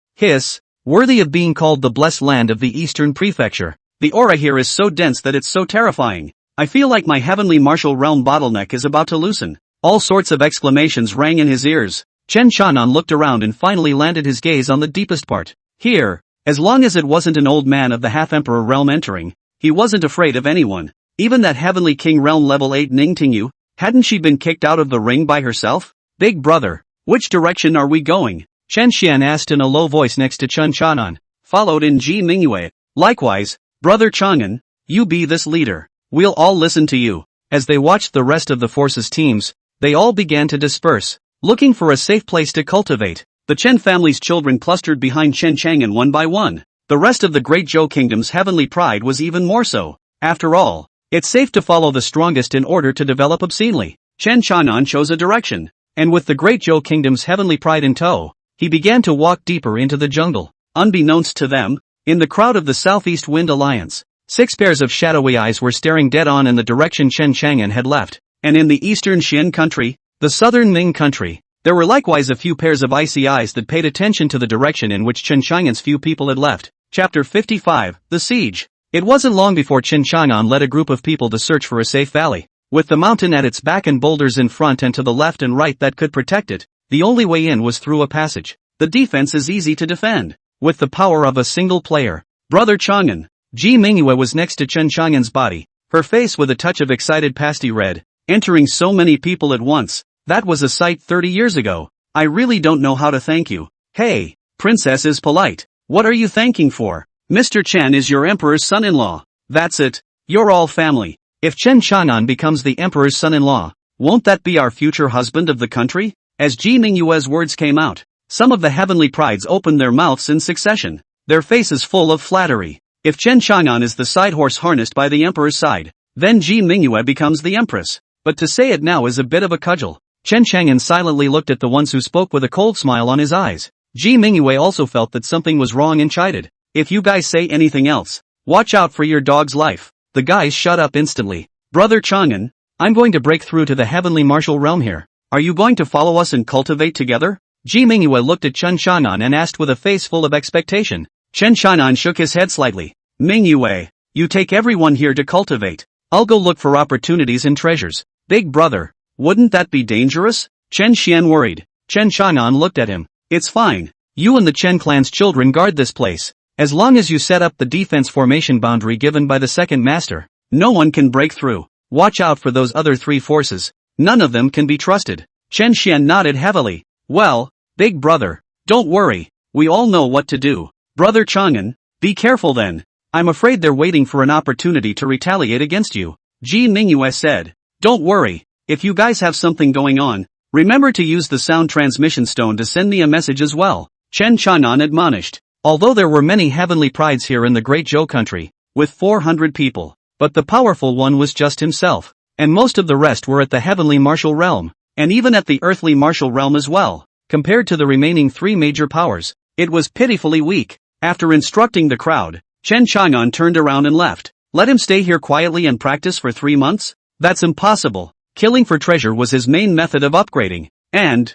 Worthy of being called the blessed land of the Eastern Prefecture. The aura here is so dense that it's so terrifying. I feel like my heavenly martial realm bottleneck is about to loosen. All sorts of exclamations rang in his ears. Chen Chang'an looked around and finally landed his gaze on the deepest part. Here, as long as it wasn't an old man of the half-emperor realm entering, he wasn't afraid of anyone. Even that heavenly king realm level 8 Ning Tingyu, hadn't she been kicked out of the ring by herself? Big brother, which direction are we going? Chen Xian asked in a low voice next to Chen Chang'an, followed in Ji Mingyue. Likewise, brother Chang'an, you be this leader. We'll all listen to you. As they watched the rest of the forces teams, they all began to disperse, looking for a safe place to cultivate. The Chen family's children clustered behind Chen Chang'an one by one. The rest of the Great Zhou Kingdom's heavenly pride was even more so. After all, it's safe to follow the strongest in order to develop obscenely. Chen Chang'an chose a direction, and with the Great Zhou Kingdom's heavenly pride in tow, he began to walk deeper into the jungle. Unbeknownst to them, in the crowd of the Southeast Wind Alliance, 6 pairs of shadowy eyes were staring dead on in the direction Chen Chang'an had left, and in the eastern Xian country, the southern Ming country, there were likewise a few pairs of icy eyes that paid attention to the direction in which Chen Chang'an's few people had left. Chapter 55, The Siege. It wasn't long before Chen Chang'an led a group of people to search for a safe valley. With the mountain at its back and boulders in front and to the left and right that could protect it, the only way in was through a passage. The defense is easy to defend, with the power of a single player. Brother Chang'an. Ji Mingyue was next to Chen Chang'an's body, her face with a touch of excited pasty red. Entering so many people at once, that was a sight 30 years ago. I really don't know how to thank you. Hey, princess is polite. What are you thanking for? Mr. Chen is your emperor's son-in-law. That's it. You're all family. If Chen Chang'an becomes the emperor's son-in-law, won't that be our future husband of the country? As Ji Mingyue's words came out, some of the heavenly prides opened their mouths in succession, their faces full of flattery. If Chen Chang'an is the side horse harnessed by the emperor's side, then Ji Mingyue becomes the empress. But to say it now is a bit of a cudgel. Chen Chang'an silently looked at the ones who spoke with a cold smile on his eyes. Ji Mingyue also felt that something was wrong and chided. If you guys say anything else, watch out for your dog's life. The guys shut up instantly. Brother Chang'an, I'm going to break through to the heavenly martial realm here. Are you going to follow us and cultivate together? Ji Mingyue looked at Chen Chang'an and asked with a face full of expectation. Chen Chang'an shook his head slightly. Mingyue, you take everyone here to cultivate. I'll go look for opportunities and treasures. Big brother, wouldn't that be dangerous? Chen Xian worried. Chen Chang'an looked at him. It's fine. You and the Chen clan's children guard this place. As long as you set up the defense formation boundary given by the second master, no one can break through. Watch out for those other three forces. None of them can be trusted. Chen Xian nodded heavily. Well, big brother, don't worry. We all know what to do. Brother Chang'an, be careful then. I'm afraid they're waiting for an opportunity to retaliate against you. Ji Mingyue said. Don't worry. If you guys have something going on, remember to use the sound transmission stone to send me a message as well. Chen Chang'an admonished. Although there were many heavenly prides here in the Great Zhou country, with 400 people, but the powerful one was just himself, and most of the rest were at the heavenly martial realm, and even at the earthly martial realm as well. Compared to the remaining three major powers, it was pitifully weak. After instructing the crowd, Chen Chang'an turned around and left. Let him stay here quietly and practice for 3 months? That's impossible. Killing for treasure was his main method of upgrading, and,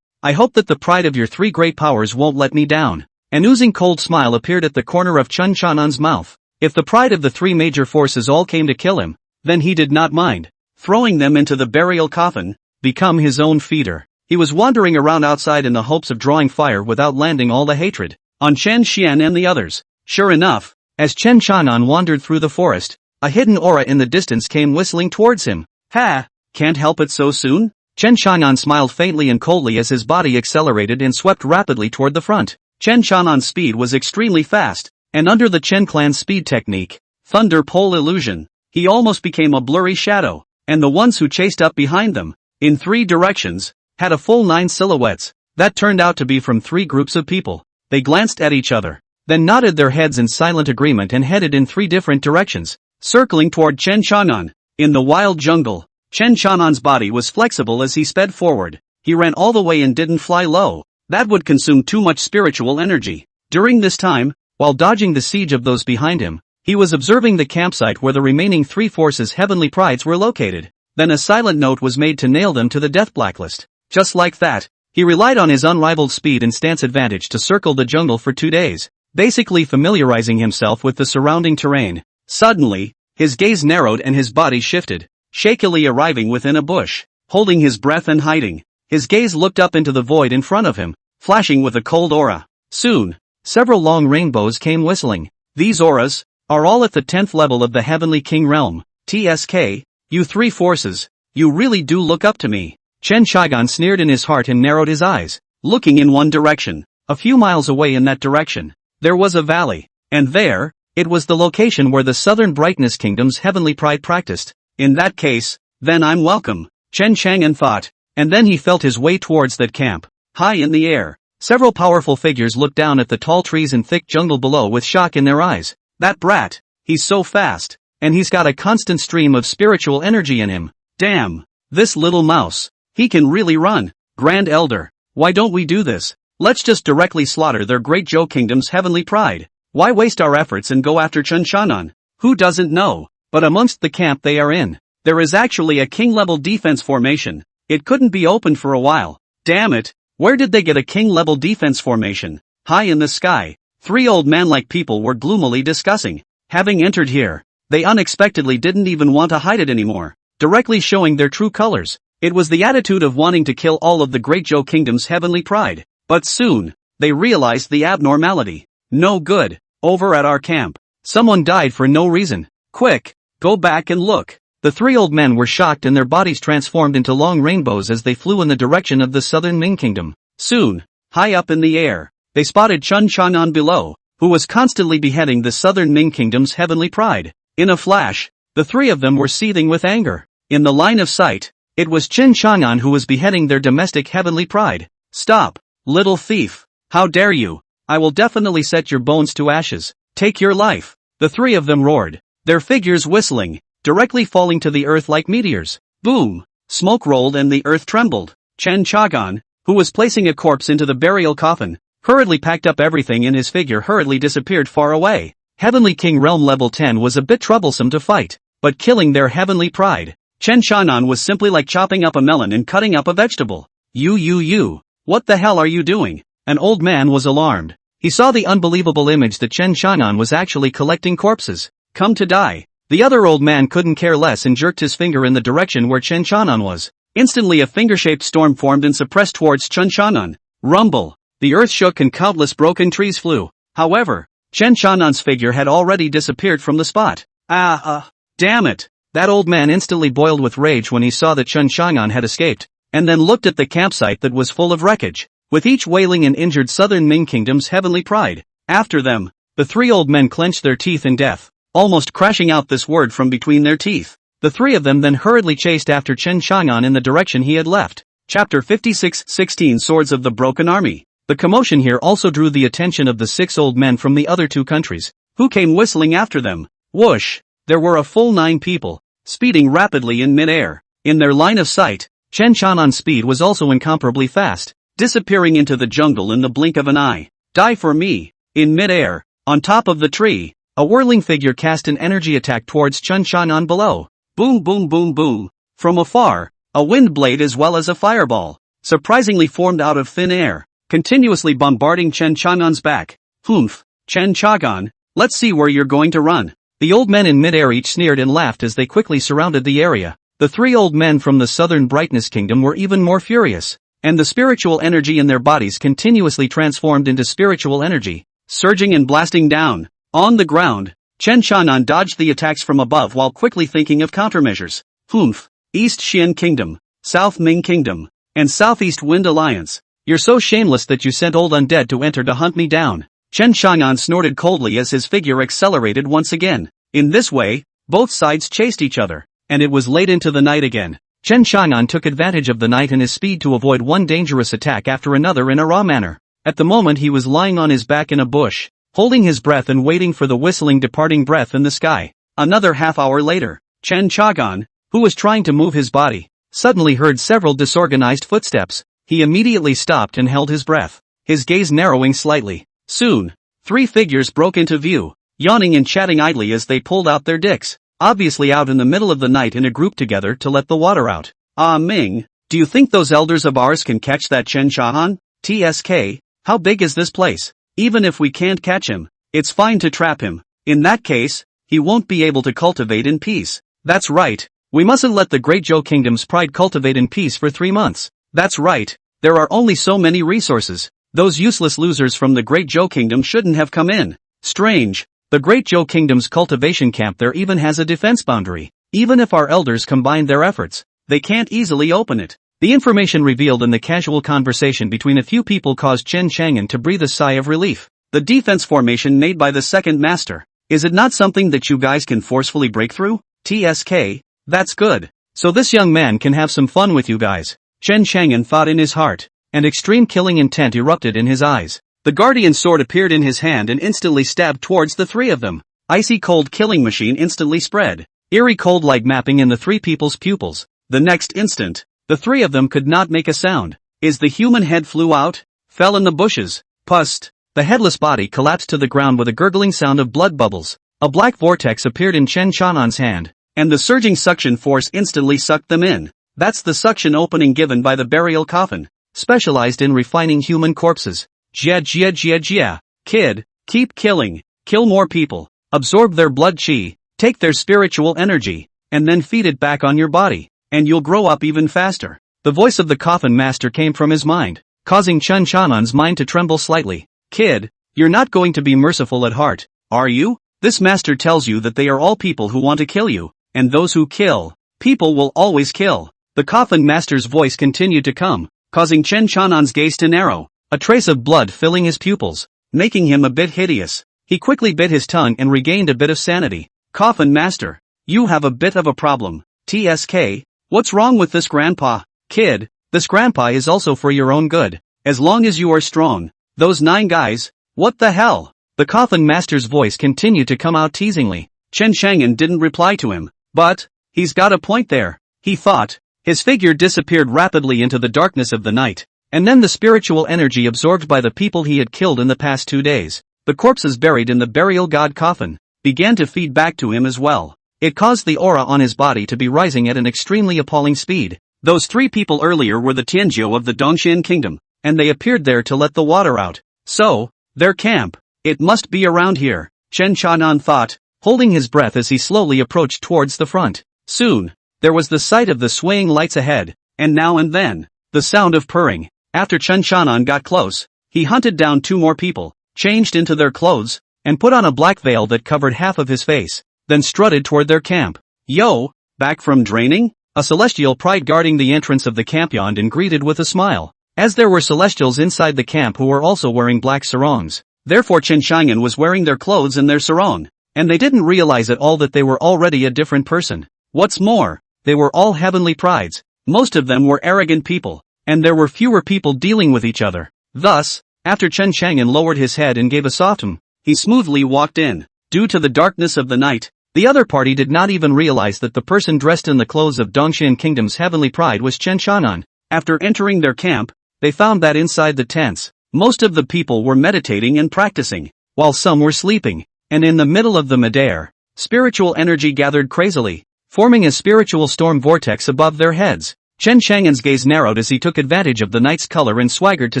I hope that the pride of your three great powers won't let me down. An oozing cold smile appeared at the corner of Chen Chang'an's mouth. If the pride of the three major forces all came to kill him, then he did not mind throwing them into the burial coffin, become his own feeder. He was wandering around outside in the hopes of drawing fire without landing all the hatred on Chen Xian and the others. Sure enough, as Chen Chang'an wandered through the forest, a hidden aura in the distance came whistling towards him. Ha! Can't help it so soon? Chen Chang'an smiled faintly and coldly as his body accelerated and swept rapidly toward the front. Chen Chang'an's speed was extremely fast, and under the Chen clan's speed technique, thunder pole illusion, he almost became a blurry shadow, and the ones who chased up behind them, in 3 directions, had a full 9 silhouettes. That turned out to be from 3 groups of people. They glanced at each other, then nodded their heads in silent agreement and headed in 3 different directions, circling toward Chen Chang'an. In the wild jungle, Chen Chang'an's body was flexible as he sped forward. He ran all the way and didn't fly low. That would consume too much spiritual energy. During this time, while dodging the siege of those behind him, he was observing the campsite where the remaining 3 forces' heavenly prides were located. Then a silent note was made to nail them to the death blacklist. Just like that, he relied on his unrivaled speed and stance advantage to circle the jungle for 2 days, basically familiarizing himself with the surrounding terrain. Suddenly, his gaze narrowed and his body shifted, shakily arriving within a bush. Holding his breath and hiding, his gaze looked up into the void in front of him, flashing with a cold aura. Soon, several long rainbows came whistling. These auras are all at the 10th level of the Heavenly King Realm. TSK, you 3 forces, you really do look up to me. Chen Chang'an sneered in his heart and narrowed his eyes, looking in one direction. A few miles away in that direction, there was a valley, and there, it was the location where the Southern Brightness Kingdom's heavenly pride practiced. In that case, then I'm welcome, Chen Chang'an thought, and then he felt his way towards that camp. High in the air, several powerful figures looked down at the tall trees and thick jungle below with shock in their eyes. That brat, he's so fast, and he's got a constant stream of spiritual energy in him. Damn, this little mouse, he can really run. Grand Elder, why don't we do this? Let's just directly slaughter their great Zhou Kingdom's heavenly pride. Why waste our efforts and go after Chen Chang'an? Who doesn't know? But amongst the camp they are in, there is actually a king-level defense formation. It couldn't be opened for a while. Damn it, where did they get a king-level defense formation? High in the sky, 3 old man-like people were gloomily discussing. Having entered here, they unexpectedly didn't even want to hide it anymore, directly showing their true colors. It was the attitude of wanting to kill all of the great Zhou Kingdom's heavenly pride. But soon, they realized the abnormality. No good. Over at our camp, someone died for no reason. Quick, go back and look. The 3 old men were shocked and their bodies transformed into long rainbows as they flew in the direction of the Southern Ming Kingdom. Soon, high up in the air, they spotted Chen Chang'an below, who was constantly beheading the Southern Ming Kingdom's heavenly pride. In a flash, the 3 of them were seething with anger. In the line of sight, it was Chen Chang'an who was beheading their domestic heavenly pride. Stop, little thief. How dare you? I will definitely set your bones to ashes. Take your life. The 3 of them roared, their figures whistling, directly falling to the earth like meteors. Boom! Smoke rolled and the earth trembled. Chen Chang'an, who was placing a corpse into the burial coffin, hurriedly packed up everything and his figure hurriedly disappeared far away. Heavenly King Realm level 10 was a bit troublesome to fight, but killing their heavenly pride, Chen Xiaonan was simply like chopping up a melon and cutting up a vegetable. You. What the hell are you doing? An old man was alarmed. He saw the unbelievable image that Chen Xiaonan was actually collecting corpses. Come to die. The other old man couldn't care less and jerked his finger in the direction where Chen Xiaonan was. Instantly a finger-shaped storm formed and suppressed towards Chen Xiaonan. Rumble. The earth shook and countless broken trees flew. However, Chen Xiaonan's figure had already disappeared from the spot. Damn it. That old man instantly boiled with rage when he saw that Chen Xiaonan had escaped, and then looked at the campsite that was full of wreckage, with each wailing and injured southern Ming Kingdom's heavenly pride. After them, the three old men clenched their teeth in death, almost crashing out this word from between their teeth. The three of them then hurriedly chased after Chen Xiaonan in the direction he had left. Chapter 56:16 Swords of the Broken Army. The commotion here also drew the attention of the 6 old men from the other 2 countries, who came whistling after them. Whoosh! There were a full 9 people, speeding rapidly in mid-air. In their line of sight, Chen Xiaonan's speed was also incomparably fast, disappearing into the jungle in the blink of an eye. Die for me! In mid-air, on top of the tree, a whirling figure cast an energy attack towards Chen Xiaonan below. Boom boom boom boom. From afar, a wind blade as well as a fireball, surprisingly formed out of thin air, continuously bombarding Chen Xiaonan's back. Humph, Chen Xiaonan, let's see where you're going to run. The old men in mid-air each sneered and laughed as they quickly surrounded the area. The 3 old men from the southern Brightness Kingdom were even more furious, and the spiritual energy in their bodies continuously transformed into spiritual energy, surging and blasting down. On the ground, Chen Xiaonan dodged the attacks from above while quickly thinking of countermeasures. Humph, East Xian Kingdom, South Ming Kingdom, and Southeast Wind Alliance. You're so shameless that you sent old undead to enter to hunt me down. Chen Xiaonan snorted coldly as his figure accelerated once again. In this way, both sides chased each other, and it was late into the night again. Chen Xiaonan took advantage of the night and his speed to avoid one dangerous attack after another in a raw manner. At the moment he was lying on his back in a bush, holding his breath and waiting for the whistling departing breath in the sky. Another half-hour later, Chen Xiaonan, who was trying to move his body, suddenly heard several disorganized footsteps. He immediately stopped and held his breath, his gaze narrowing slightly. Soon, 3 figures broke into view, yawning and chatting idly as they pulled out their dicks, obviously out in the middle of the night in a group together to let the water out. Ah Ming, do you think those elders of ours can catch that Chen Xiaonan? TSK, how big is this place? Even if we can't catch him, it's fine to trap him. In that case, he won't be able to cultivate in peace. That's right, we mustn't let the Great Zhou Kingdom's pride cultivate in peace for 3 months. That's right, there are only so many resources. Those useless losers from the Great Zhou Kingdom shouldn't have come in. Strange, the Great Zhou Kingdom's cultivation camp there even has a defense boundary. Even if our elders combine their efforts, they can't easily open it. The information revealed in the casual conversation between a few people caused Chen Xiaonan to breathe a sigh of relief. The defense formation made by the second master. Is it not something that you guys can forcefully break through? TSK, that's good. So this young man can have some fun with you guys. Chen Xiaonan thought in his heart, and extreme killing intent erupted in his eyes. The guardian sword appeared in his hand and instantly stabbed towards the 3 of them. Icy cold killing machine instantly spread, eerie cold light mapping in the 3 people's pupils. The next instant, the 3 of them could not make a sound. Is the human head flew out, fell in the bushes, pust. The headless body collapsed to the ground with a gurgling sound of blood bubbles. A black vortex appeared in Chen Xiaonan's hand, and the surging suction force instantly sucked them in. That's the suction opening given by the burial coffin, specialized in refining human corpses. Jia. Kid, keep killing, kill more people, absorb their blood chi, take their spiritual energy, and then feed it back on your body, and you'll grow up even faster. The voice of the coffin master came from his mind, causing Chen Xiaonan's mind to tremble slightly. Kid, you're not going to be merciful at heart, are you? This master tells you that they are all people who want to kill you, and those who kill, people will always kill. The coffin master's voice continued to come, causing Chen Xiaonan's gaze to narrow, a trace of blood filling his pupils, making him a bit hideous. He quickly bit his tongue and regained a bit of sanity. Coffin master, you have a bit of a problem. TSK, what's wrong with this grandpa? Kid, this grandpa is also for your own good, as long as you are strong. Those 9 guys, what the hell? The coffin master's voice continued to come out teasingly. Chen Xiaonan didn't reply to him, but, he's got a point there, he thought. His figure disappeared rapidly into the darkness of the night, and then the spiritual energy absorbed by the people he had killed in the past 2 days the corpses buried in the burial god Coffin, began to feed back to him as well. It caused the aura on his body to be rising at an extremely appalling speed. Those 3 people earlier were the Tianjiu of the Dongxian kingdom, and they appeared there to let the water out. So, their camp. It must be around here, Chen Chanan thought, holding his breath as he slowly approached towards the front. Soon, there was the sight of the swaying lights ahead, and now and then, the sound of purring. After Chen Chanan got close, he hunted down 2 more people, changed into their clothes, and put on a black veil that covered half of his face, then strutted toward their camp. Yo, back from draining? A celestial pride guarding the entrance of the camp yawned and greeted with a smile, as there were celestials inside the camp who were also wearing black sarongs. Therefore Chen Xiangyan was wearing their clothes and their sarong, and they didn't realize at all that they were already a different person. What's more, they were all heavenly prides. Most of them were arrogant people, and there were fewer people dealing with each other. Thus, after Chen Xiangyan lowered his head and gave a soft he smoothly walked in. Due to the darkness of the night, the other party did not even realize that the person dressed in the clothes of Dongxian Kingdom's heavenly pride was Chen Chanan. After entering their camp, they found that inside the tents, most of the people were meditating and practicing, while some were sleeping, and in the middle of the midair, spiritual energy gathered crazily, forming a spiritual storm vortex above their heads. Chen Chang'an's gaze narrowed as he took advantage of the night's color and swaggered to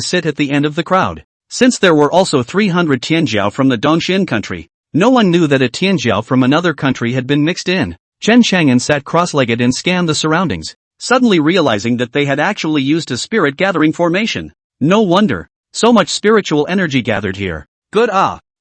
sit at the end of the crowd. Since there were also 300 Tianjiao from the Dongxian country, no one knew that a Tianjiao from another country had been mixed in. Chen Chang'an sat cross-legged and scanned the surroundings, suddenly realizing that they had actually used a spirit gathering formation. No wonder, so much spiritual energy gathered here. Good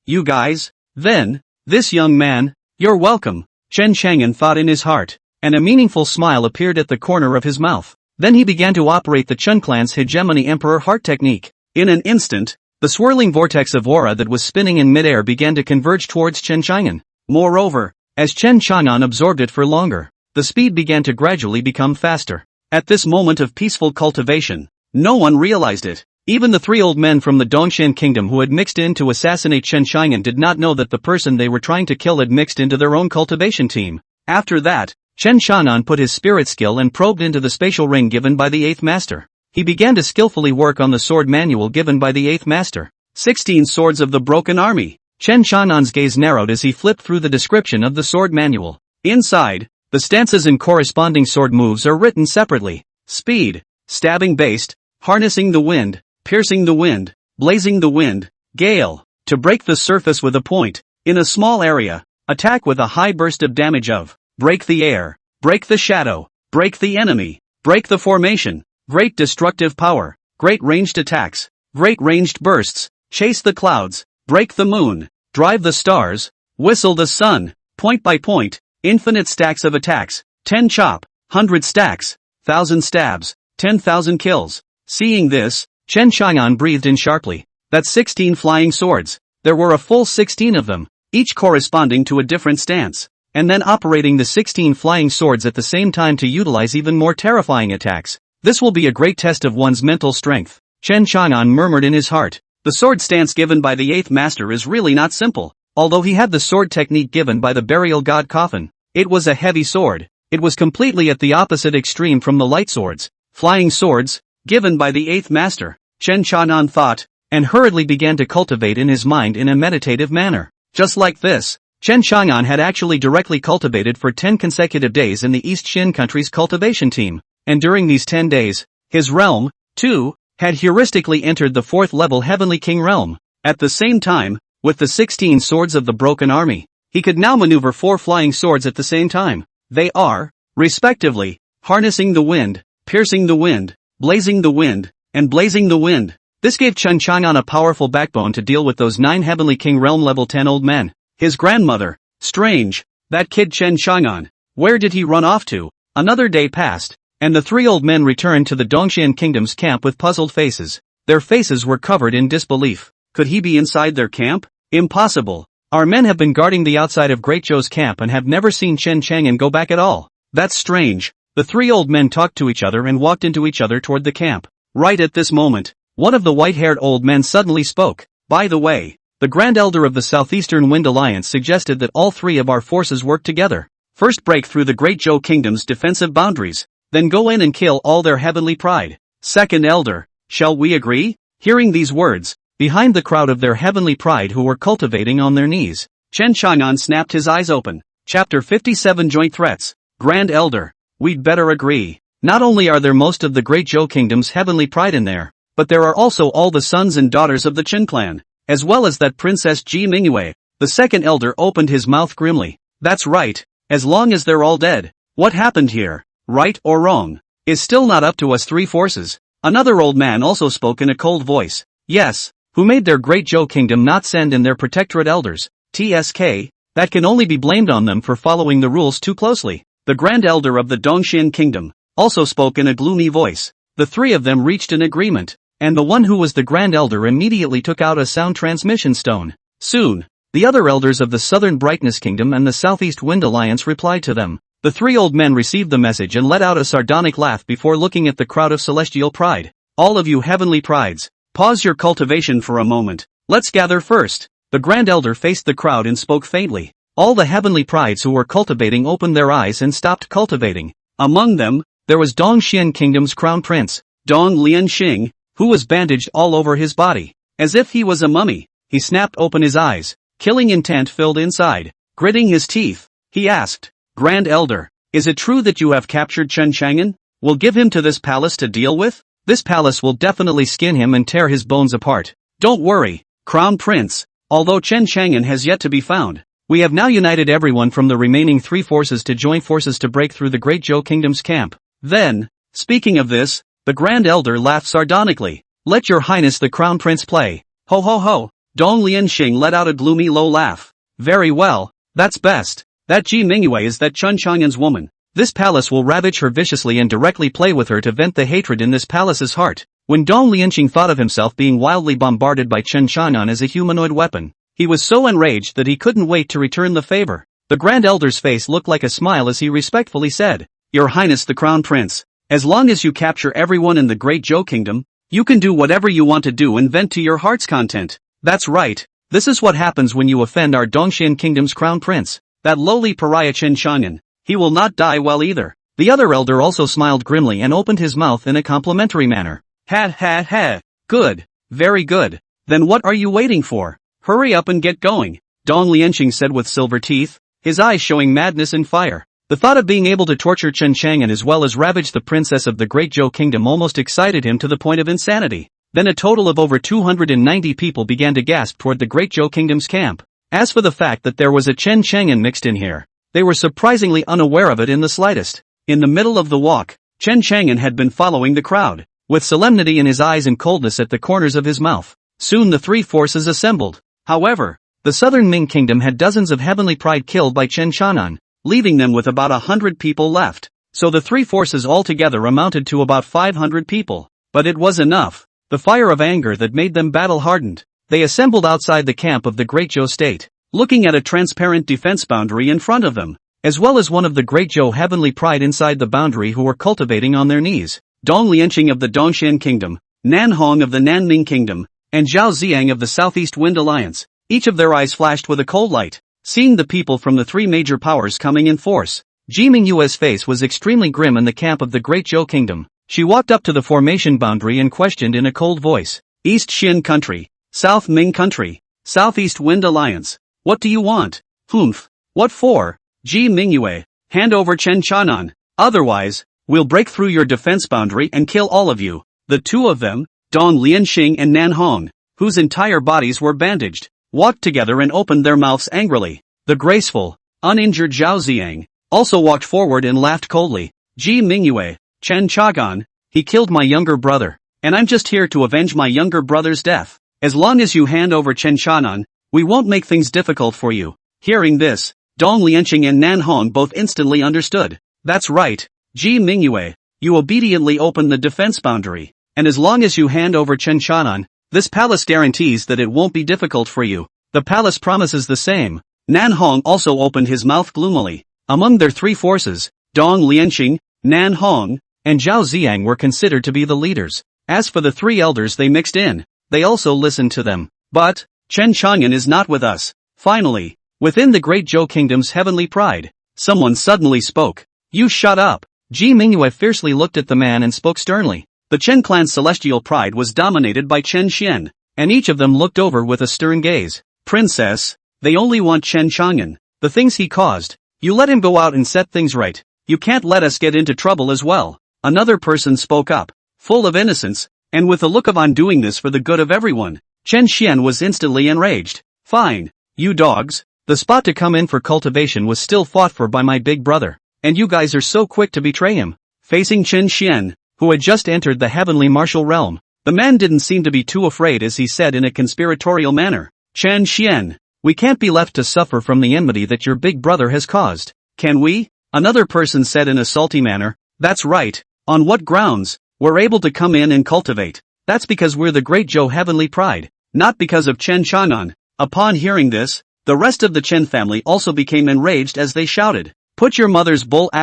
you guys. Then, this young man, you're welcome, Chen Chang'an thought in his heart, and a meaningful smile appeared at the corner of his mouth. Then he began to operate the Chen clan's hegemony Emperor Heart technique. In an instant, the swirling vortex of aura that was spinning in midair began to converge towards Chen Chang'an. Moreover, as Chen Chang'an absorbed it for longer, the speed began to gradually become faster. At this moment of peaceful cultivation, no one realized it. Even the 3 old men from the Dongxian kingdom who had mixed in to assassinate Chen Chang'an did not know that the person they were trying to kill had mixed into their own cultivation team. After that, Chen Chanan put his spirit skill and probed into the spatial ring given by the 8th master. He began to skillfully work on the sword manual given by the 8th master. 16 Swords of the Broken Army. Chen Chanan's gaze narrowed as he flipped through the description of the sword manual. Inside, the stances and corresponding sword moves are written separately. Speed, stabbing based, harnessing the wind, piercing the wind, blazing the wind, gale, to break the surface with a point, in a small area, attack with a high burst of damage of, break the air, break the shadow, break the enemy, break the formation, great destructive power, great ranged attacks, great ranged bursts, chase the clouds, break the moon, drive the stars, whistle the sun, point by point, infinite stacks of attacks, 10 chop, 100 stacks, 1,000 stabs, 10,000 kills. Seeing this, Chen Chang'an breathed in sharply. That's 16 flying swords. There were a full 16 of them, each corresponding to a different stance, and then operating the 16 flying swords at the same time to utilize even more terrifying attacks. This will be a great test of one's mental strength, Chen Chang'an murmured in his heart. The sword stance given by the 8th master is really not simple. Although he had the sword technique given by the burial god Coffin, it was a heavy sword. It was completely at the opposite extreme from the light swords, flying swords, given by the 8th master, Chen Chang'an thought, and hurriedly began to cultivate in his mind in a meditative manner. Just like this, Chen Chang'an had actually directly cultivated for 10 consecutive days in the East Xin country's cultivation team, and during these 10 days, his realm, too, had heuristically entered the 4th level Heavenly King realm. At the same time, with the 16 swords of the broken army, he could now maneuver 4 flying swords at the same time. They are, respectively, harnessing the wind, piercing the wind, blazing the wind, and blazing the wind. This gave Chen Chang'an a powerful backbone to deal with those 9 Heavenly King realm level 10 old men. His grandmother. Strange, that kid Chen Chang'an. Where did he run off to? Another day passed, and the 3 old men returned to the Dongxian kingdom's camp with puzzled faces. Their faces were covered in disbelief. Could he be inside their camp? Impossible. Our men have been guarding the outside of Great Zhou's camp and have never seen Chen Chang'an go back at all. That's strange. The 3 old men talked to each other and walked into each other toward the camp. Right at this moment, one of the white-haired old men suddenly spoke. By the way, the Grand Elder of the Southeastern Wind Alliance suggested that all 3 of our forces work together. First break through the Great Zhou Kingdom's defensive boundaries, then go in and kill all their heavenly pride. Second Elder, shall we agree? Hearing these words, behind the crowd of their heavenly pride who were cultivating on their knees. Chen Chang'an snapped his eyes open. Chapter 57 Joint Threats. Grand Elder. We'd better agree. Not only are there most of the Great Zhou Kingdom's heavenly pride in there, but there are also all the sons and daughters of the Chen clan, as well as that Princess Ji Mingyue. The second elder opened his mouth grimly. That's right, as long as they're all dead. What happened here, right or wrong, is still not up to us three forces. Another old man also spoke in a cold voice. Yes, who made their Great Zhou Kingdom not send in their Protectorate elders, TSK, that can only be blamed on them for following the rules too closely. The Grand Elder of the Dongxian Kingdom also spoke in a gloomy voice. The three of them reached an agreement, and the one who was the Grand Elder immediately took out a sound transmission stone. Soon, the other elders of the Southern Brightness Kingdom and the Southeast Wind Alliance replied to them. The three old men received the message and let out a sardonic laugh before looking at the crowd of celestial pride. All of you heavenly prides, pause your cultivation for a moment. Let's gather first. The Grand Elder faced the crowd and spoke faintly. All the heavenly prides who were cultivating opened their eyes and stopped cultivating. Among them, there was Dongxian Kingdom's Crown Prince, Dong Lianxing, who was bandaged all over his body, as if he was a mummy. He snapped open his eyes, killing intent filled inside. Gritting his teeth, he asked, Grand Elder, is it true that you have captured Chen Chang'an? We'll give him to this palace to deal with? This palace will definitely skin him and tear his bones apart. Don't worry, Crown Prince, although Chen Chang'an has yet to be found. We have now united everyone from the remaining three forces to join forces to break through the Great Zhou Kingdom's camp. Then, speaking of this, the Grand Elder laughed sardonically. Let your highness the Crown Prince play. Ho ho ho. Dong Lianxing let out a gloomy low laugh. Very well, that's best. That Ji Mingyue is that Chen Chang'an's woman. This palace will ravage her viciously and directly play with her to vent the hatred in this palace's heart. When Dong Lianxing thought of himself being wildly bombarded by Chen Chang'an as a humanoid weapon, he was so enraged that he couldn't wait to return the favor. The Grand Elder's face looked like a smile as he respectfully said, Your Highness the Crown Prince, as long as you capture everyone in the Great Zhou Kingdom, you can do whatever you want to do and vent to your heart's content. That's right, this is what happens when you offend our Dongxian Kingdom's Crown Prince, that lowly pariah Chen Chang'an. He will not die well either. The other elder also smiled grimly and opened his mouth in a complimentary manner. Ha ha ha. Good. Very good. Then what are you waiting for? Hurry up and get going, Dong Lianxing said with silver teeth, his eyes showing madness and fire. The thought of being able to torture Chen Chang'an as well as ravage the princess of the Great Zhou Kingdom almost excited him to the point of insanity. Then a total of over 290 people began to gasp toward the Great Zhou Kingdom's camp. As for the fact that there was a Chen Chang'an mixed in here, they were surprisingly unaware of it in the slightest. In the middle of the walk, Chen Chang'an had been following the crowd, with solemnity in his eyes and coldness at the corners of his mouth. Soon the three forces assembled. However, the southern Ming Kingdom had dozens of heavenly pride killed by Chen Chang'an, leaving them with about 100 people left. So the three forces altogether amounted to about 500 people. But it was enough. The fire of anger that made them battle-hardened. They assembled outside the camp of the Great Zhou state, looking at a transparent defense boundary in front of them, as well as one of the Great Zhou heavenly pride inside the boundary who were cultivating on their knees. Dong Lianxing of the Dongxian Kingdom, Nan Hong of the Nanming Kingdom, and Zhao Ziang of the Southeast Wind Alliance. Each of their eyes flashed with a cold light, seeing the people from the three major powers coming in force. Ji Mingyue's face was extremely grim in the camp of the Great Zhou Kingdom. She walked up to the formation boundary and questioned in a cold voice. East Xin Country, South Ming Country, Southeast Wind Alliance. What do you want? Humph. What for? Ji Mingyue, hand over Chen Chang'an. Otherwise, we'll break through your defense boundary and kill all of you. The two of them, Dong Lianxing and Nan Hong, whose entire bodies were bandaged, walked together and opened their mouths angrily. The graceful, uninjured Zhao Ziang also walked forward and laughed coldly. Ji Mingyue, Chen Chang'an, he killed my younger brother, and I'm just here to avenge my younger brother's death. As long as you hand over Chen Chang'an, we won't make things difficult for you. Hearing this, Dong Lianxing and Nan Hong both instantly understood. That's right, Ji Mingyue, you obediently open the defense boundary. And as long as you hand over Chen Chang'an, this palace guarantees that it won't be difficult for you. The palace promises the same. Nan Hong also opened his mouth gloomily. Among their three forces, Dong Lianxing, Nan Hong, and Zhao Ziang were considered to be the leaders. As for the three elders they mixed in, they also listened to them. But, Chen Chang'an is not with us. Finally, within the Great Zhou Kingdom's heavenly pride, someone suddenly spoke. You shut up. Ji Mingyue fiercely looked at the man and spoke sternly. The Chen clan's celestial pride was dominated by Chen Xian, and each of them looked over with a stern gaze. Princess, they only want Chen Chang'an. The things he caused. You let him go out and set things right. You can't let us get into trouble as well. Another person spoke up, full of innocence, and with a look of "I'm doing this for the good of everyone." Chen Xian was instantly enraged. Fine. You dogs. The spot to come in for cultivation was still fought for by my big brother. And you guys are so quick to betray him. Facing Chen Xian, who had just entered the heavenly martial realm, the man didn't seem to be too afraid as he said in a conspiratorial manner. Chen Xian, we can't be left to suffer from the enmity that your big brother has caused. Can we? Another person said in a salty manner. That's right. On what grounds? We're able to come in and cultivate. That's because we're the Great Zhou Heavenly Pride, not because of Chen Chang'an. Upon hearing this, the rest of the Chen family also became enraged as they shouted, "Put your mother's bull ********.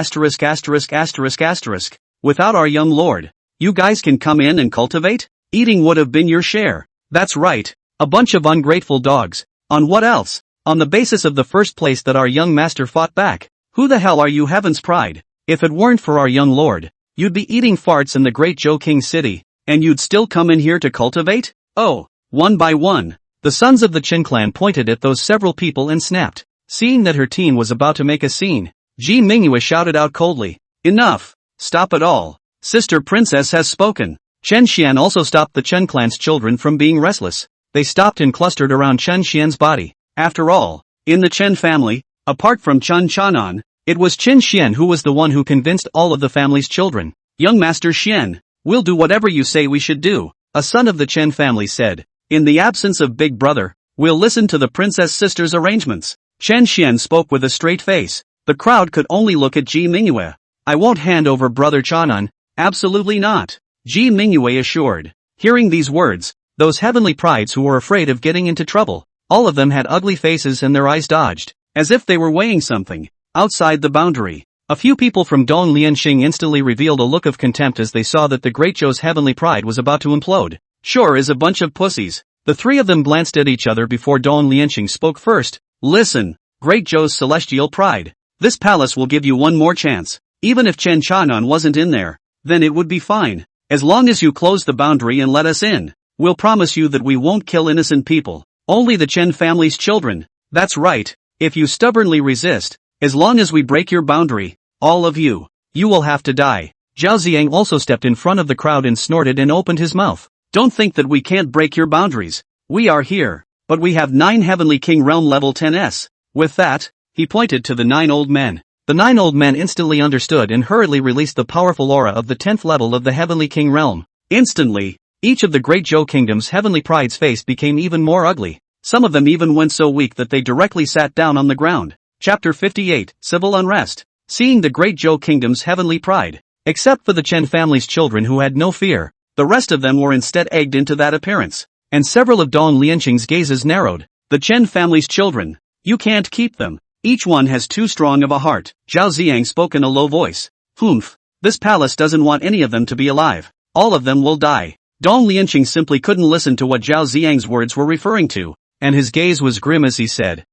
Without our young lord, you guys can come in and cultivate? Eating would have been your share." That's right. A bunch of ungrateful dogs. On what else? On the basis of the first place that our young master fought back. Who the hell are you, Heaven's Pride? If it weren't for our young lord, you'd be eating farts in the Great Zhou King City, and you'd still come in here to cultivate? Oh, one by one. The sons of the Chen clan pointed at those several people and snapped. Seeing that her teen was about to make a scene, Ji Mingyue shouted out coldly, "Enough! Stop it all! Sister Princess has spoken." Chen Xian also stopped the Chen clan's children from being restless. They stopped and clustered around Chen Xian's body. After all, in the Chen family, apart from Chen Chang'an, it was Chen Xian who was the one who convinced all of the family's children. "Young Master Xian, we'll do whatever you say we should do," a son of the Chen family said. "In the absence of Big Brother, we'll listen to the princess sister's arrangements." Chen Xian spoke with a straight face. The crowd could only look at Ji Mingyue. "I won't hand over Brother Chang'an, absolutely not," Ji Mingyue assured. Hearing these words, those heavenly prides who were afraid of getting into trouble, all of them had ugly faces and their eyes dodged, as if they were weighing something outside the boundary. A few people from Dong Lianxing instantly revealed a look of contempt as they saw that the Great Zhou's heavenly pride was about to implode. "Sure is a bunch of pussies." The three of them glanced at each other before Dong Lianxing spoke first. "Listen, Great Zhou's celestial pride. This palace will give you one more chance. Even if Chen Chang'an wasn't in there, then it would be fine. As long as you close the boundary and let us in, we'll promise you that we won't kill innocent people. Only the Chen family's children. That's right. If you stubbornly resist, as long as we break your boundary, all of you will have to die." Zhao Ziang also stepped in front of the crowd and snorted and opened his mouth. "Don't think that we can't break your boundaries. We are here, but we have 9 Heavenly King Realm level 10s. With that, he pointed to the 9 old men. The 9 old men instantly understood and hurriedly released the powerful aura of the 10th level of the Heavenly King Realm. Instantly, each of the Great Zhou Kingdom's Heavenly Pride's face became even more ugly. Some of them even went so weak that they directly sat down on the ground. Chapter 58, Civil Unrest. Seeing the Great Zhou Kingdom's Heavenly Pride, except for the Chen family's children who had no fear, the rest of them were instead egged into that appearance. And several of Dong Lianxing's gazes narrowed. The Chen family's children. You can't keep them. Each one has too strong of a heart. Zhao Ziang spoke in a low voice. "Humph. This palace doesn't want any of them to be alive. All of them will die." Dong Lianxing simply couldn't listen to what Zhao Ziang's words were referring to, and his gaze was grim as he said,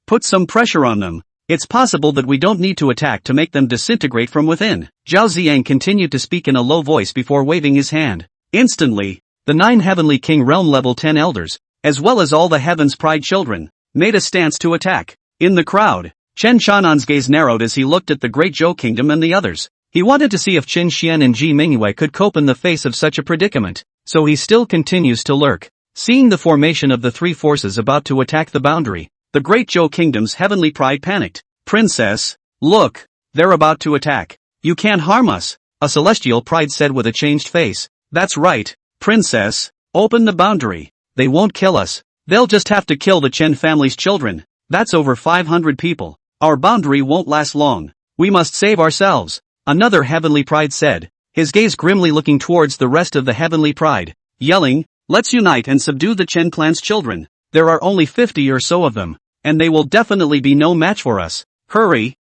Put some pressure on them. It's possible that we don't need to attack to make them disintegrate from within." Zhao Ziang continued to speak in a low voice before waving his hand. Instantly, the 9 Heavenly King Realm level 10 elders, as well as all the Heaven's Pride children, made a stance to attack. In the crowd, Chen Chang'an's gaze narrowed as he looked at the Great Zhou Kingdom and the others. He wanted to see if Chen Xian and Ji Mingyue could cope in the face of such a predicament, so he still continues to lurk. Seeing the formation of the 3 forces about to attack the boundary, the Great Zhou Kingdom's Heavenly Pride panicked. "Princess, look, they're about to attack. You can't harm us," a Celestial Pride said with a changed face. "That's right, Princess, open the boundary. They won't kill us. They'll just have to kill the Chen family's children. That's over 500 people. Our boundary won't last long. We must save ourselves," another Heavenly Pride said, his gaze grimly looking towards the rest of the Heavenly Pride, yelling, "Let's unite and subdue the Chen clan's children. There are only 50 or so of them, and they will definitely be no match for us. Hurry,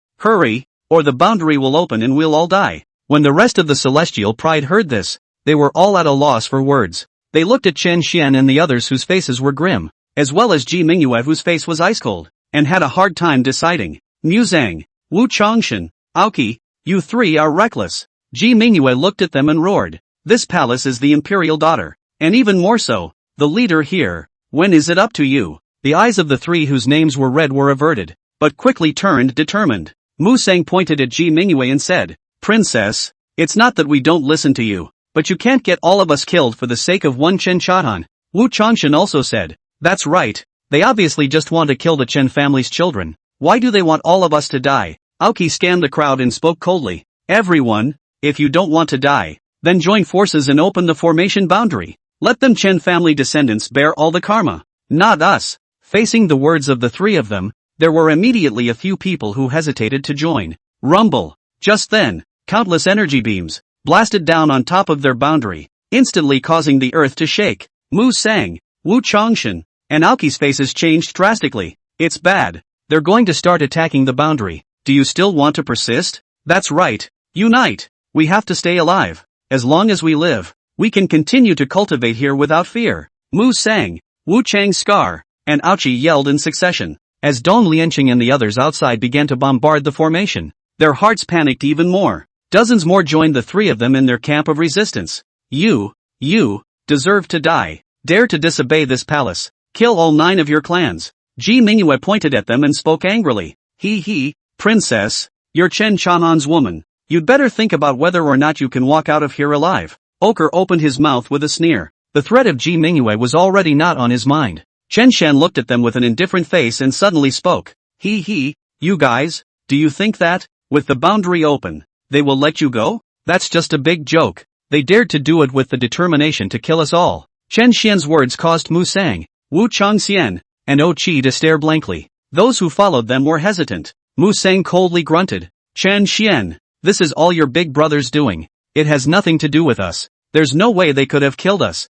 or the boundary will open and we'll all die." When the rest of the Celestial Pride heard this, they were all at a loss for words. They looked at Chen Xian and the others whose faces were grim, as well as Ji Mingyue whose face was ice cold, and had a hard time deciding. "Muzang, Wu Chongshan, Aoki, you 3 are reckless." Ji Mingyue looked at them and roared. "This palace is the imperial daughter, and even more so, the leader here. When is it up to you? The eyes of the three whose names were read were averted, but quickly turned determined. Mu Sang pointed at Ji Mingyue and said, Princess, it's not that we don't listen to you, but you can't get all of us killed for the sake of one Chen Chahan. Wu Changshan also said, that's right, they obviously just want to kill the Chen family's children. Why do they want all of us to die? Aoki scanned the crowd and spoke coldly. Everyone, if you don't want to die, then join forces and open the formation boundary. Let them Chen family descendants bear all the karma. Not us. Facing the words of the three of them, there were immediately a few people who hesitated to join. Rumble. Just then, countless energy beams blasted down on top of their boundary, instantly causing the earth to shake. Mu Sang, Wu Changshan, and Aoki's faces changed drastically. It's bad. They're going to start attacking the boundary. Do you still want to persist? That's right. Unite. We have to stay alive. As long as we live, we can continue to cultivate here without fear. Mu Sang, Wu Chang Scar, and Aochi yelled in succession. As Dong Lianqing and the others outside began to bombard the formation, their hearts panicked even more. Dozens more joined the three of them in their camp of resistance. You deserve to die. Dare to disobey this palace. Kill all 9 of your clans. Ji Mingyue pointed at them and spoke angrily. Princess, you're Chen Chanan's woman. You'd better think about whether or not you can walk out of here alive. Oker opened his mouth with a sneer. The threat of Ji Mingyue was already not on his mind. Chen Shan looked at them with an indifferent face and suddenly spoke. You guys, do you think that, with the boundary open, they will let you go? That's just a big joke. They dared to do it with the determination to kill us all. Chen Xian's words caused Mu Sang, Wu Changxian, and O Qi to stare blankly. Those who followed them were hesitant. Mu Sang coldly grunted. Chen Xian, this is all your big brother's doing. It has nothing to do with us. There's no way they could have killed us.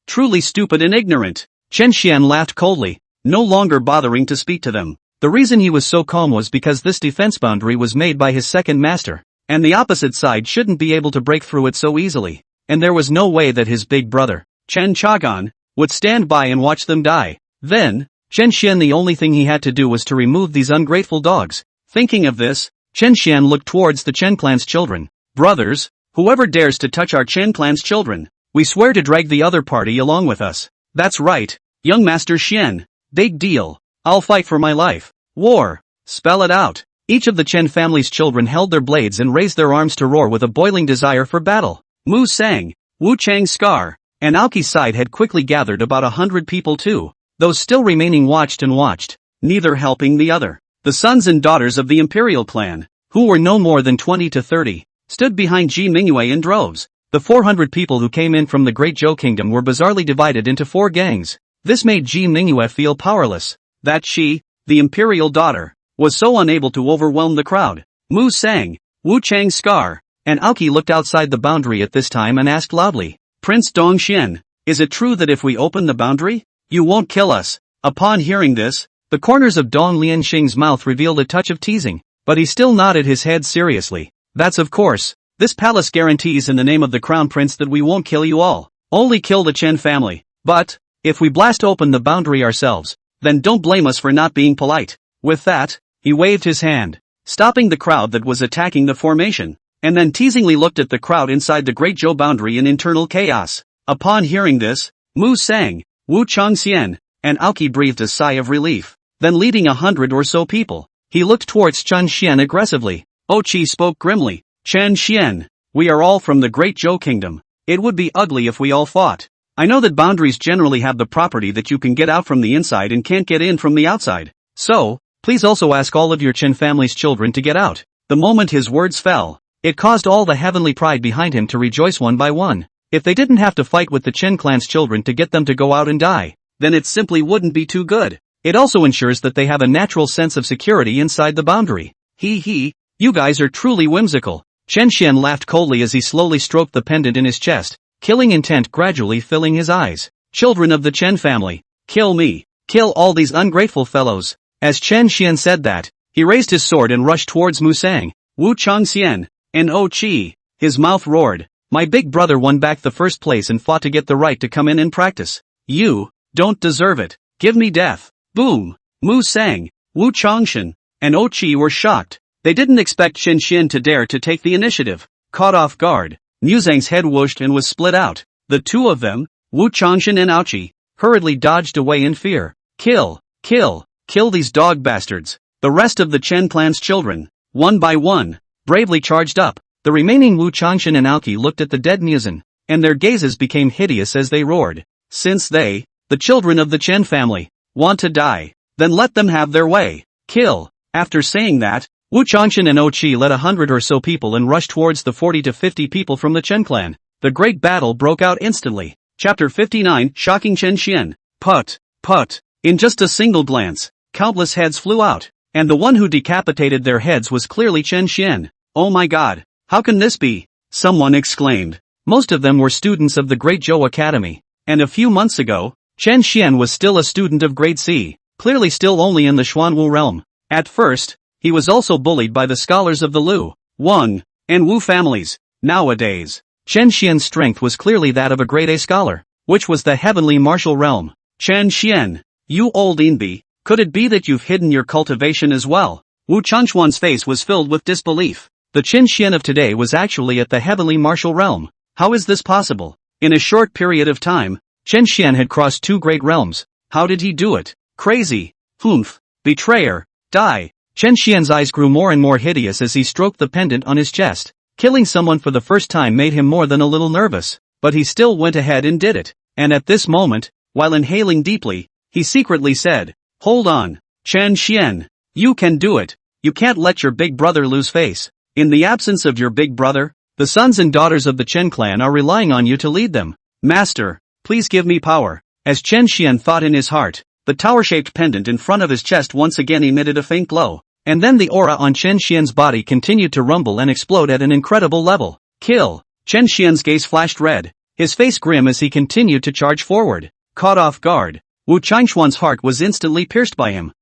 Truly stupid and ignorant. Chen Xian laughed coldly, no longer bothering to speak to them. The reason he was so calm was because this defense boundary was made by his second master, and the opposite side shouldn't be able to break through it so easily. And there was no way that his big brother, Chen Chagan, would stand by and watch them die. Then, Chen Xian, the only thing he had to do was to remove these ungrateful dogs. Thinking of this, Chen Xian looked towards the Chen clan's children. Brothers, whoever dares to touch our Chen clan's children, we swear to drag the other party along with us. That's right, young Master Xian. Big deal. I'll fight for my life. War. Spell it out. Each of the Chen family's children held their blades and raised their arms to roar with a boiling desire for battle. Mu Sang, Wu Chang Scar, and Aoki's side had quickly gathered about 100 people too. Those still remaining watched and watched, neither helping the other. The sons and daughters of the Imperial clan, who were no more than 20 to 30, stood behind Ji Mingyue in droves. The 400 people who came in from the Great Zhou Kingdom were bizarrely divided into 4 gangs. This made Ji Mingyue feel powerless. That she, the Imperial daughter, was so unable to overwhelm the crowd. Mu Sang, Wu Chang Scar, and Aoki looked outside the boundary at this time and asked loudly, Prince Dongxian, is it true that if we open the boundary, you won't kill us? Upon hearing this, the corners of Dong Lianxing's mouth revealed a touch of teasing, but he still nodded his head seriously. That's of course. This palace guarantees in the name of the Crown Prince that we won't kill you all, only kill the Chen family. But, if we blast open the boundary ourselves, then don't blame us for not being polite. With that, he waved his hand, stopping the crowd that was attacking the formation, and then teasingly looked at the crowd inside the Great Zhou boundary in internal chaos. Upon hearing this, Mu Sang, Wu Changxian, and Aoki breathed a sigh of relief. Then leading 100 or so people, he looked towards Chen Xian aggressively. Qi spoke grimly. Chen Xian, we are all from the Great Zhou Kingdom. It would be ugly if we all fought. I know that boundaries generally have the property that you can get out from the inside and can't get in from the outside. So, please also ask all of your Chen family's children to get out. The moment his words fell, it caused all the heavenly pride behind him to rejoice one by one. If they didn't have to fight with the Chen clan's children to get them to go out and die, then it simply wouldn't be too good. It also ensures that they have a natural sense of security inside the boundary. You guys are truly whimsical. Chen Xian laughed coldly as he slowly stroked the pendant in his chest, killing intent gradually filling his eyes. Children of the Chen family, kill me. Kill all these ungrateful fellows. As Chen Xian said that, he raised his sword and rushed towards Mu Sang, Wu Changxian, and Qi. His mouth roared. My big brother won back the first place and fought to get the right to come in and practice. You don't deserve it. Give me death. Boom. Mu Sang, Wu Changshan, and Qi were shocked. They didn't expect Chen Xian to dare to take the initiative. Caught off guard, Mu Zhang's head whooshed and was split out. The two of them, Wu Changshan and Aoqi hurriedly dodged away in fear. Kill, kill, kill these dog bastards. The rest of the Chen clan's children, one by one, bravely charged up. The remaining Wu Changshan and Aoqi looked at the dead Muzan, and their gazes became hideous as they roared. Since they, the children of the Chen family, want to die, then let them have their way. Kill. After saying that, Wu Changshan and Aoqi led 100 or so people and rushed towards the 40 to 50 people from the Chen clan. The great battle broke out instantly. Chapter 59, Shocking Chen Xian. Put. In just a single glance, countless heads flew out, and the one who decapitated their heads was clearly Chen Xian. Oh my god, how can this be? Someone exclaimed. Most of them were students of the Great Zhou Academy, and a few months ago, Chen Xian was still a student of Grade C, clearly still only in the Xuanwu realm. At first, he was also bullied by the scholars of the Lu, Wang, and Wu families. Nowadays, Chen Xian's strength was clearly that of a Grade A scholar, which was the heavenly martial realm. Chen Xian, you old Inbi, could it be that you've hidden your cultivation as well? Wu Changshuan's face was filled with disbelief. The Chen Xian of today was actually at the heavenly martial realm. How is this possible? In a short period of time, Chen Xian had crossed 2 great realms. How did he do it? Crazy. Humph. Betrayer. Die. Chen Xian's eyes grew more and more hideous as he stroked the pendant on his chest. Killing someone for the first time made him more than a little nervous, but he still went ahead and did it. And at this moment, while inhaling deeply, he secretly said, "Hold on, Chen Xian. You can do it. You can't let your big brother lose face. In the absence of your big brother, the sons and daughters of the Chen clan are relying on you to lead them. Master, please give me power." As Chen Xian thought in his heart, the tower-shaped pendant in front of his chest once again emitted a faint glow, and then the aura on Chen Xian's body continued to rumble and explode at an incredible level. Kill. Chen Xian's gaze flashed red, his face grim as he continued to charge forward. Caught off guard, Wu Changshuan's heart was instantly pierced by him.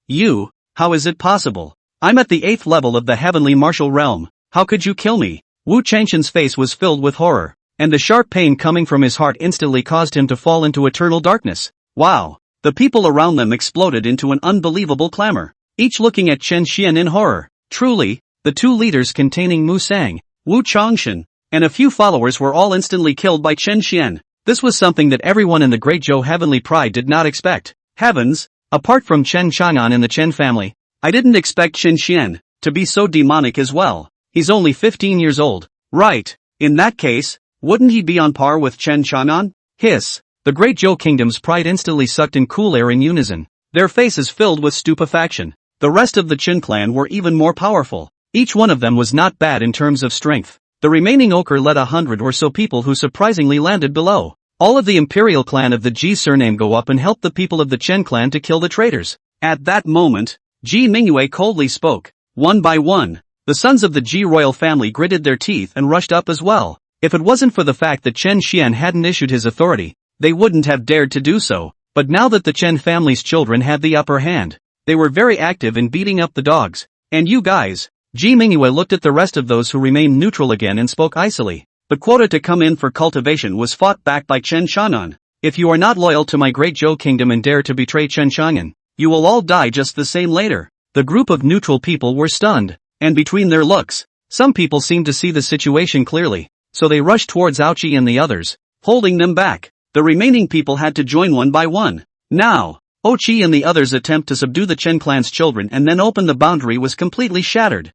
You, how is it possible? I'm at the 8th level of the heavenly martial realm. How could you kill me? Wu Changshan's face was filled with horror, and the sharp pain coming from his heart instantly caused him to fall into eternal darkness. Wow! The people around them exploded into an unbelievable clamor, each looking at Chen Xian in horror. Truly, the 2 leaders containing Mu Sang, Wu Changshan, and a few followers were all instantly killed by Chen Xian. This was something that everyone in the Great Zhou Heavenly Pride did not expect. Heavens! Apart from Chen Chang'an in the Chen family, I didn't expect Chen Xian to be so demonic as well. He's only 15 years old. Right. In that case, wouldn't he be on par with Chen Chang'an? Hiss. The Great Zhou Kingdom's pride instantly sucked in cool air in unison, their faces filled with stupefaction. The rest of the Chen clan were even more powerful. Each one of them was not bad in terms of strength. The remaining ochre led 100 or so people who surprisingly landed below. All of the imperial clan of the Ji surname go up and help the people of the Chen clan to kill the traitors. At that moment, Ji Mingyue coldly spoke. One by one, the sons of the Ji royal family gritted their teeth and rushed up as well. If it wasn't for the fact that Chen Xian hadn't issued his authority, they wouldn't have dared to do so. But now that the Chen family's children had the upper hand, they were very active in beating up the dogs. And you guys, Ji Mingyue looked at the rest of those who remained neutral again and spoke icily. The quota to come in for cultivation was fought back by Chen Chang'an. If you are not loyal to my Great Zhou Kingdom and dare to betray Chen Chang'an, you will all die just the same later. The group of neutral people were stunned, and between their looks, some people seemed to see the situation clearly, so they rushed towards Aoqi and the others, holding them back. The remaining people had to join one by one. Now, Aoqi and the others' attempt to subdue the Chen clan's children and then open the boundary was completely shattered.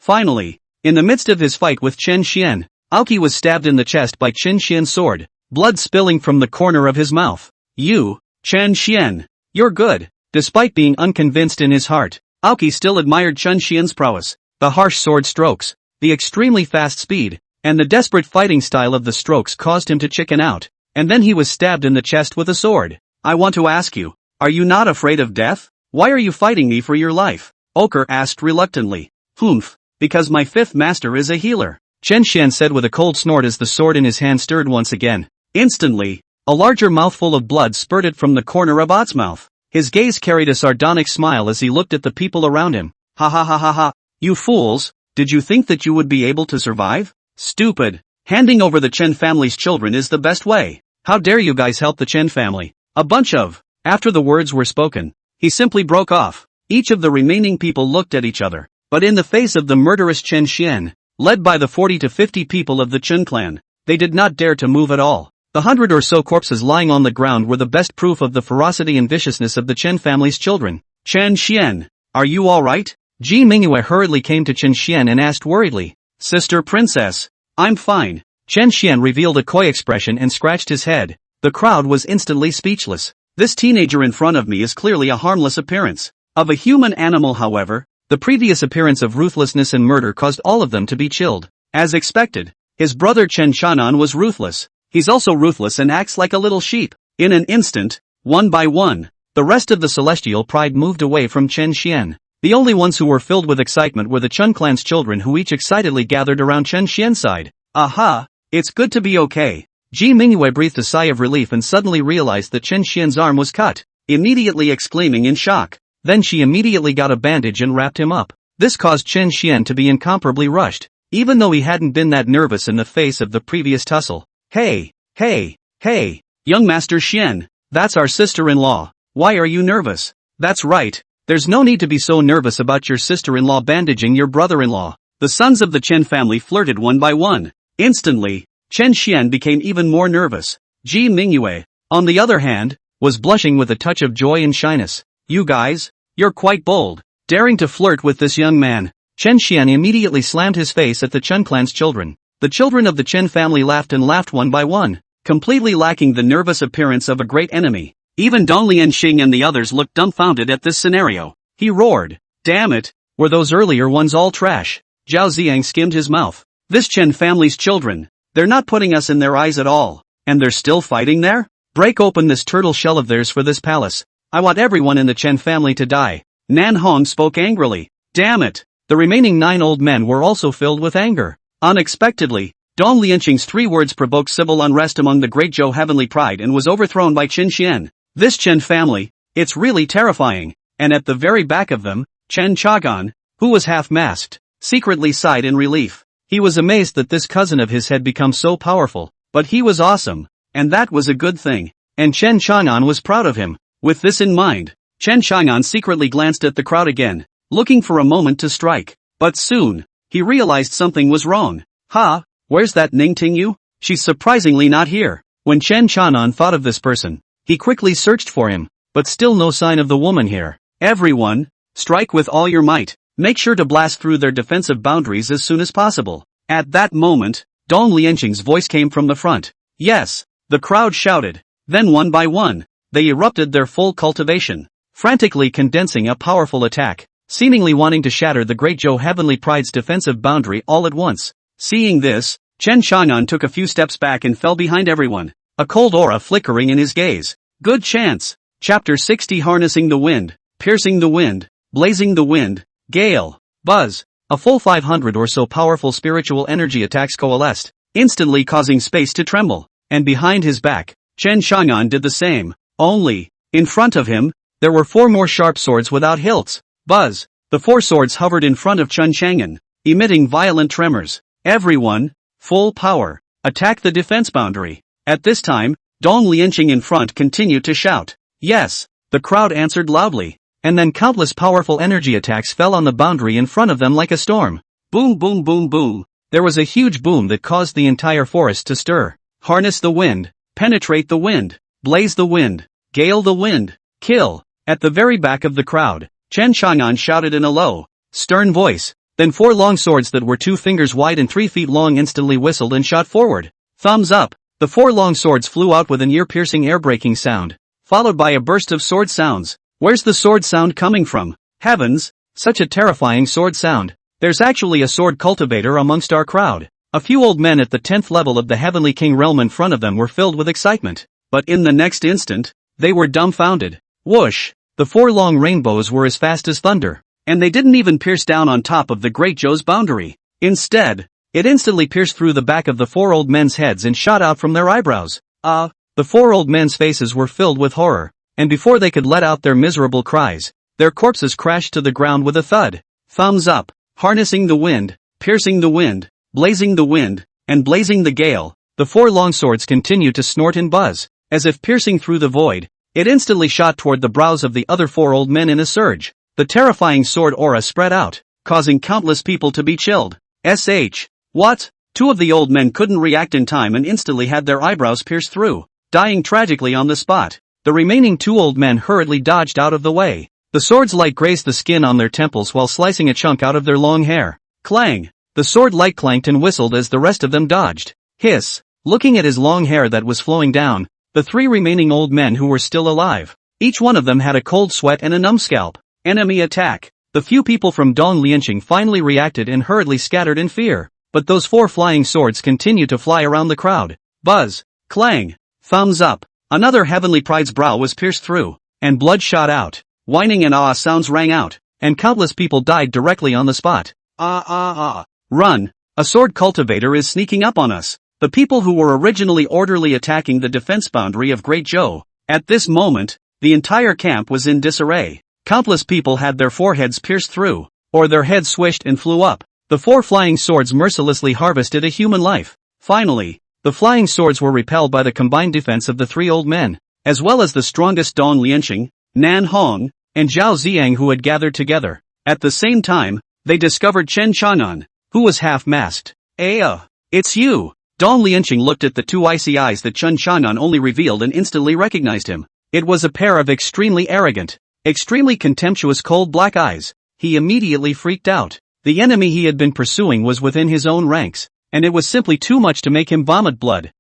Finally, in the midst of his fight with Chen Xian, Aoqi was stabbed in the chest by Chen Xian's sword, blood spilling from the corner of his mouth. You, Chen Xian, you're good. Despite being unconvinced in his heart, Aoqi still admired Chen Xian's prowess, the harsh sword strokes, the extremely fast speed, and the desperate fighting style of the strokes caused him to chicken out, and then he was stabbed in the chest with a sword. I want to ask you, are you not afraid of death? Why are you fighting me for your life? Ochre asked reluctantly. Because my 5th master is a healer, Chen Xian said with a cold snort as the sword in his hand stirred once again. Instantly, a larger mouthful of blood spurted from the corner of Ot's mouth. His gaze carried a sardonic smile as he looked at the people around him. Ha ha ha ha ha. You fools, did you think that you would be able to survive? Stupid. Handing over the Chen family's children is the best way. How dare you guys help the Chen family? A bunch of. After the words were spoken, he simply broke off. Each of the remaining people looked at each other, but in the face of the murderous Chen Xian, led by the 40 to 50 people of the Chen clan, they did not dare to move at all. The 100 or so corpses lying on the ground were the best proof of the ferocity and viciousness of the Chen family's children. Chen Xian, are you alright? Ji Mingyue hurriedly came to Chen Xian and asked worriedly. Sister Princess, I'm fine. Chen Xian revealed a coy expression and scratched his head. The crowd was instantly speechless. This teenager in front of me is clearly a harmless appearance. Of a human animal, however, the previous appearance of ruthlessness and murder caused all of them to be chilled. As expected, his brother Chen Chanan was ruthless. He's also ruthless and acts like a little sheep. In an instant, one by one, the rest of the celestial pride moved away from Chen Xian. The only ones who were filled with excitement were the Chen clan's children, who each excitedly gathered around Chen Xian's side. Aha, it's good to be okay. Ji Mingyue breathed a sigh of relief and suddenly realized that Chen Xian's arm was cut, immediately exclaiming in shock. Then she immediately got a bandage and wrapped him up. This caused Chen Xian to be incomparably rushed, even though he hadn't been that nervous in the face of the previous tussle. Hey, young Master Xian, that's our sister-in-law. Why are you nervous? That's right, there's no need to be so nervous about your sister-in-law bandaging your brother-in-law. The sons of the Chen family flirted one by one. Instantly, Chen Xian became even more nervous. Ji Mingyue, on the other hand, was blushing with a touch of joy and shyness. You guys, you're quite bold, daring to flirt with this young man. Chen Xian immediately slammed his face at the Chen clan's children. The children of the Chen family laughed and laughed one by one, completely lacking the nervous appearance of a great enemy. Even Dong Lianxing and the others looked dumbfounded at this scenario. He roared, "Damn it, were those earlier ones all trash?" Zhao Ziang skimmed his mouth. This Chen family's children, they're not putting us in their eyes at all. And they're still fighting there? Break open this turtle shell of theirs for this palace. I want everyone in the Chen family to die. Nan Hong spoke angrily. Damn it. The remaining 9 old men were also filled with anger. Unexpectedly, Dong Lianxing's 3 words provoked civil unrest among the Great Zhou Heavenly Pride and was overthrown by Chen Xian. This Chen family, it's really terrifying. And at the very back of them, Chen Chagan, who was half-masked, secretly sighed in relief. He was amazed that this cousin of his had become so powerful, but he was awesome, and that was a good thing. And Chen Chang'an was proud of him. With this in mind, Chen Chang'an secretly glanced at the crowd again, looking for a moment to strike. But soon, he realized something was wrong. Where's that Ning Tingyu? She's surprisingly not here. When Chen Chang'an thought of this person, he quickly searched for him, but still no sign of the woman here. Everyone, strike with all your might. Make sure to blast through their defensive boundaries as soon as possible. At that moment, Dong Lianxing's voice came from the front. Yes, the crowd shouted. Then one by one, they erupted their full cultivation, frantically condensing a powerful attack, seemingly wanting to shatter the Great Zhou Heavenly Pride's defensive boundary all at once. Seeing this, Chen Chang'an took a few steps back and fell behind everyone, a cold aura flickering in his gaze. Good chance. Chapter 60 Harnessing the Wind, Piercing the Wind, Blazing the Wind, Gale, Buzz. A full 500 or so powerful spiritual energy attacks coalesced, instantly causing space to tremble. And behind his back, Chen Chang'an did the same. Only, in front of him, there were 4 more sharp swords without hilts. Buzz. The 4 swords hovered in front of Chen Chang'an, emitting violent tremors. Everyone, full power, attack the defense boundary. At this time, Dong Lianxing in front continued to shout. Yes, the crowd answered loudly. And then countless powerful energy attacks fell on the boundary in front of them like a storm. Boom, boom, boom, boom. There was a huge boom that caused the entire forest to stir. Harness the wind, penetrate the wind, blaze the wind, gale the wind, kill. At the very back of the crowd, Chen Chang'an shouted in a low, stern voice. Then 4 long swords that were 2 fingers wide and 3 feet long instantly whistled and shot forward. Thumbs up. The 4 long swords flew out with an ear-piercing air-breaking sound, followed by a burst of sword sounds. Where's the sword sound coming from? Heavens, such a terrifying sword sound. There's actually a sword cultivator amongst our crowd. A few old men at the 10th level of the Heavenly King realm in front of them were filled with excitement. But in the next instant, they were dumbfounded. Whoosh! The 4 long rainbows were as fast as thunder. And they didn't even pierce down on top of the Great Zhou's boundary. Instead, it instantly pierced through the back of the 4 old men's heads and shot out from their eyebrows. The 4 old men's faces were filled with horror. And before they could let out their miserable cries, their corpses crashed to the ground with a thud. Thumbs up. Harnessing the wind, piercing the wind, blazing the wind, and blazing the gale. The 4 long swords continued to snort and buzz, as if piercing through the void. It instantly shot toward the brows of the other 4 old men in a surge. The terrifying sword aura spread out, causing countless people to be chilled. What? Two of the old men couldn't react in time and instantly had their eyebrows pierced through, dying tragically on the spot. The remaining two old men hurriedly dodged out of the way. The sword's light grazed the skin on their temples while slicing a chunk out of their long hair. Clang! The sword light clanked and whistled as the rest of them dodged. Hiss! Looking at his long hair that was flowing down, the three remaining old men who were still alive. Each one of them had a cold sweat and a numb scalp. Enemy attack! The few people from Dong Lianqing finally reacted and hurriedly scattered in fear. But those four flying swords continued to fly around the crowd. Buzz! Clang! Thumbs up! Another heavenly pride's brow was pierced through, and blood shot out. Whining and ah sounds rang out, and countless people died directly on the spot. Run! A sword cultivator is sneaking up on us. The people who were originally orderly attacking the defense boundary of Great Zhou. At this moment, the entire camp was in disarray. Countless people had their foreheads pierced through, or their heads swished and flew up. The four flying swords mercilessly harvested a human life. Finally, the flying swords were repelled by the combined defense of the three old men, as well as the strongest Dong Lianqing, Nan Hong, and Zhao Ziang who had gathered together. At the same time, they discovered Chen Chanan, who was half-masked. It's you! Dong Lianqing looked at the two icy eyes that Chen Chanan only revealed and instantly recognized him. It was a pair of extremely arrogant, extremely contemptuous cold black eyes. He immediately freaked out. The enemy he had been pursuing was within his own ranks, and it was simply too much to make him vomit blood.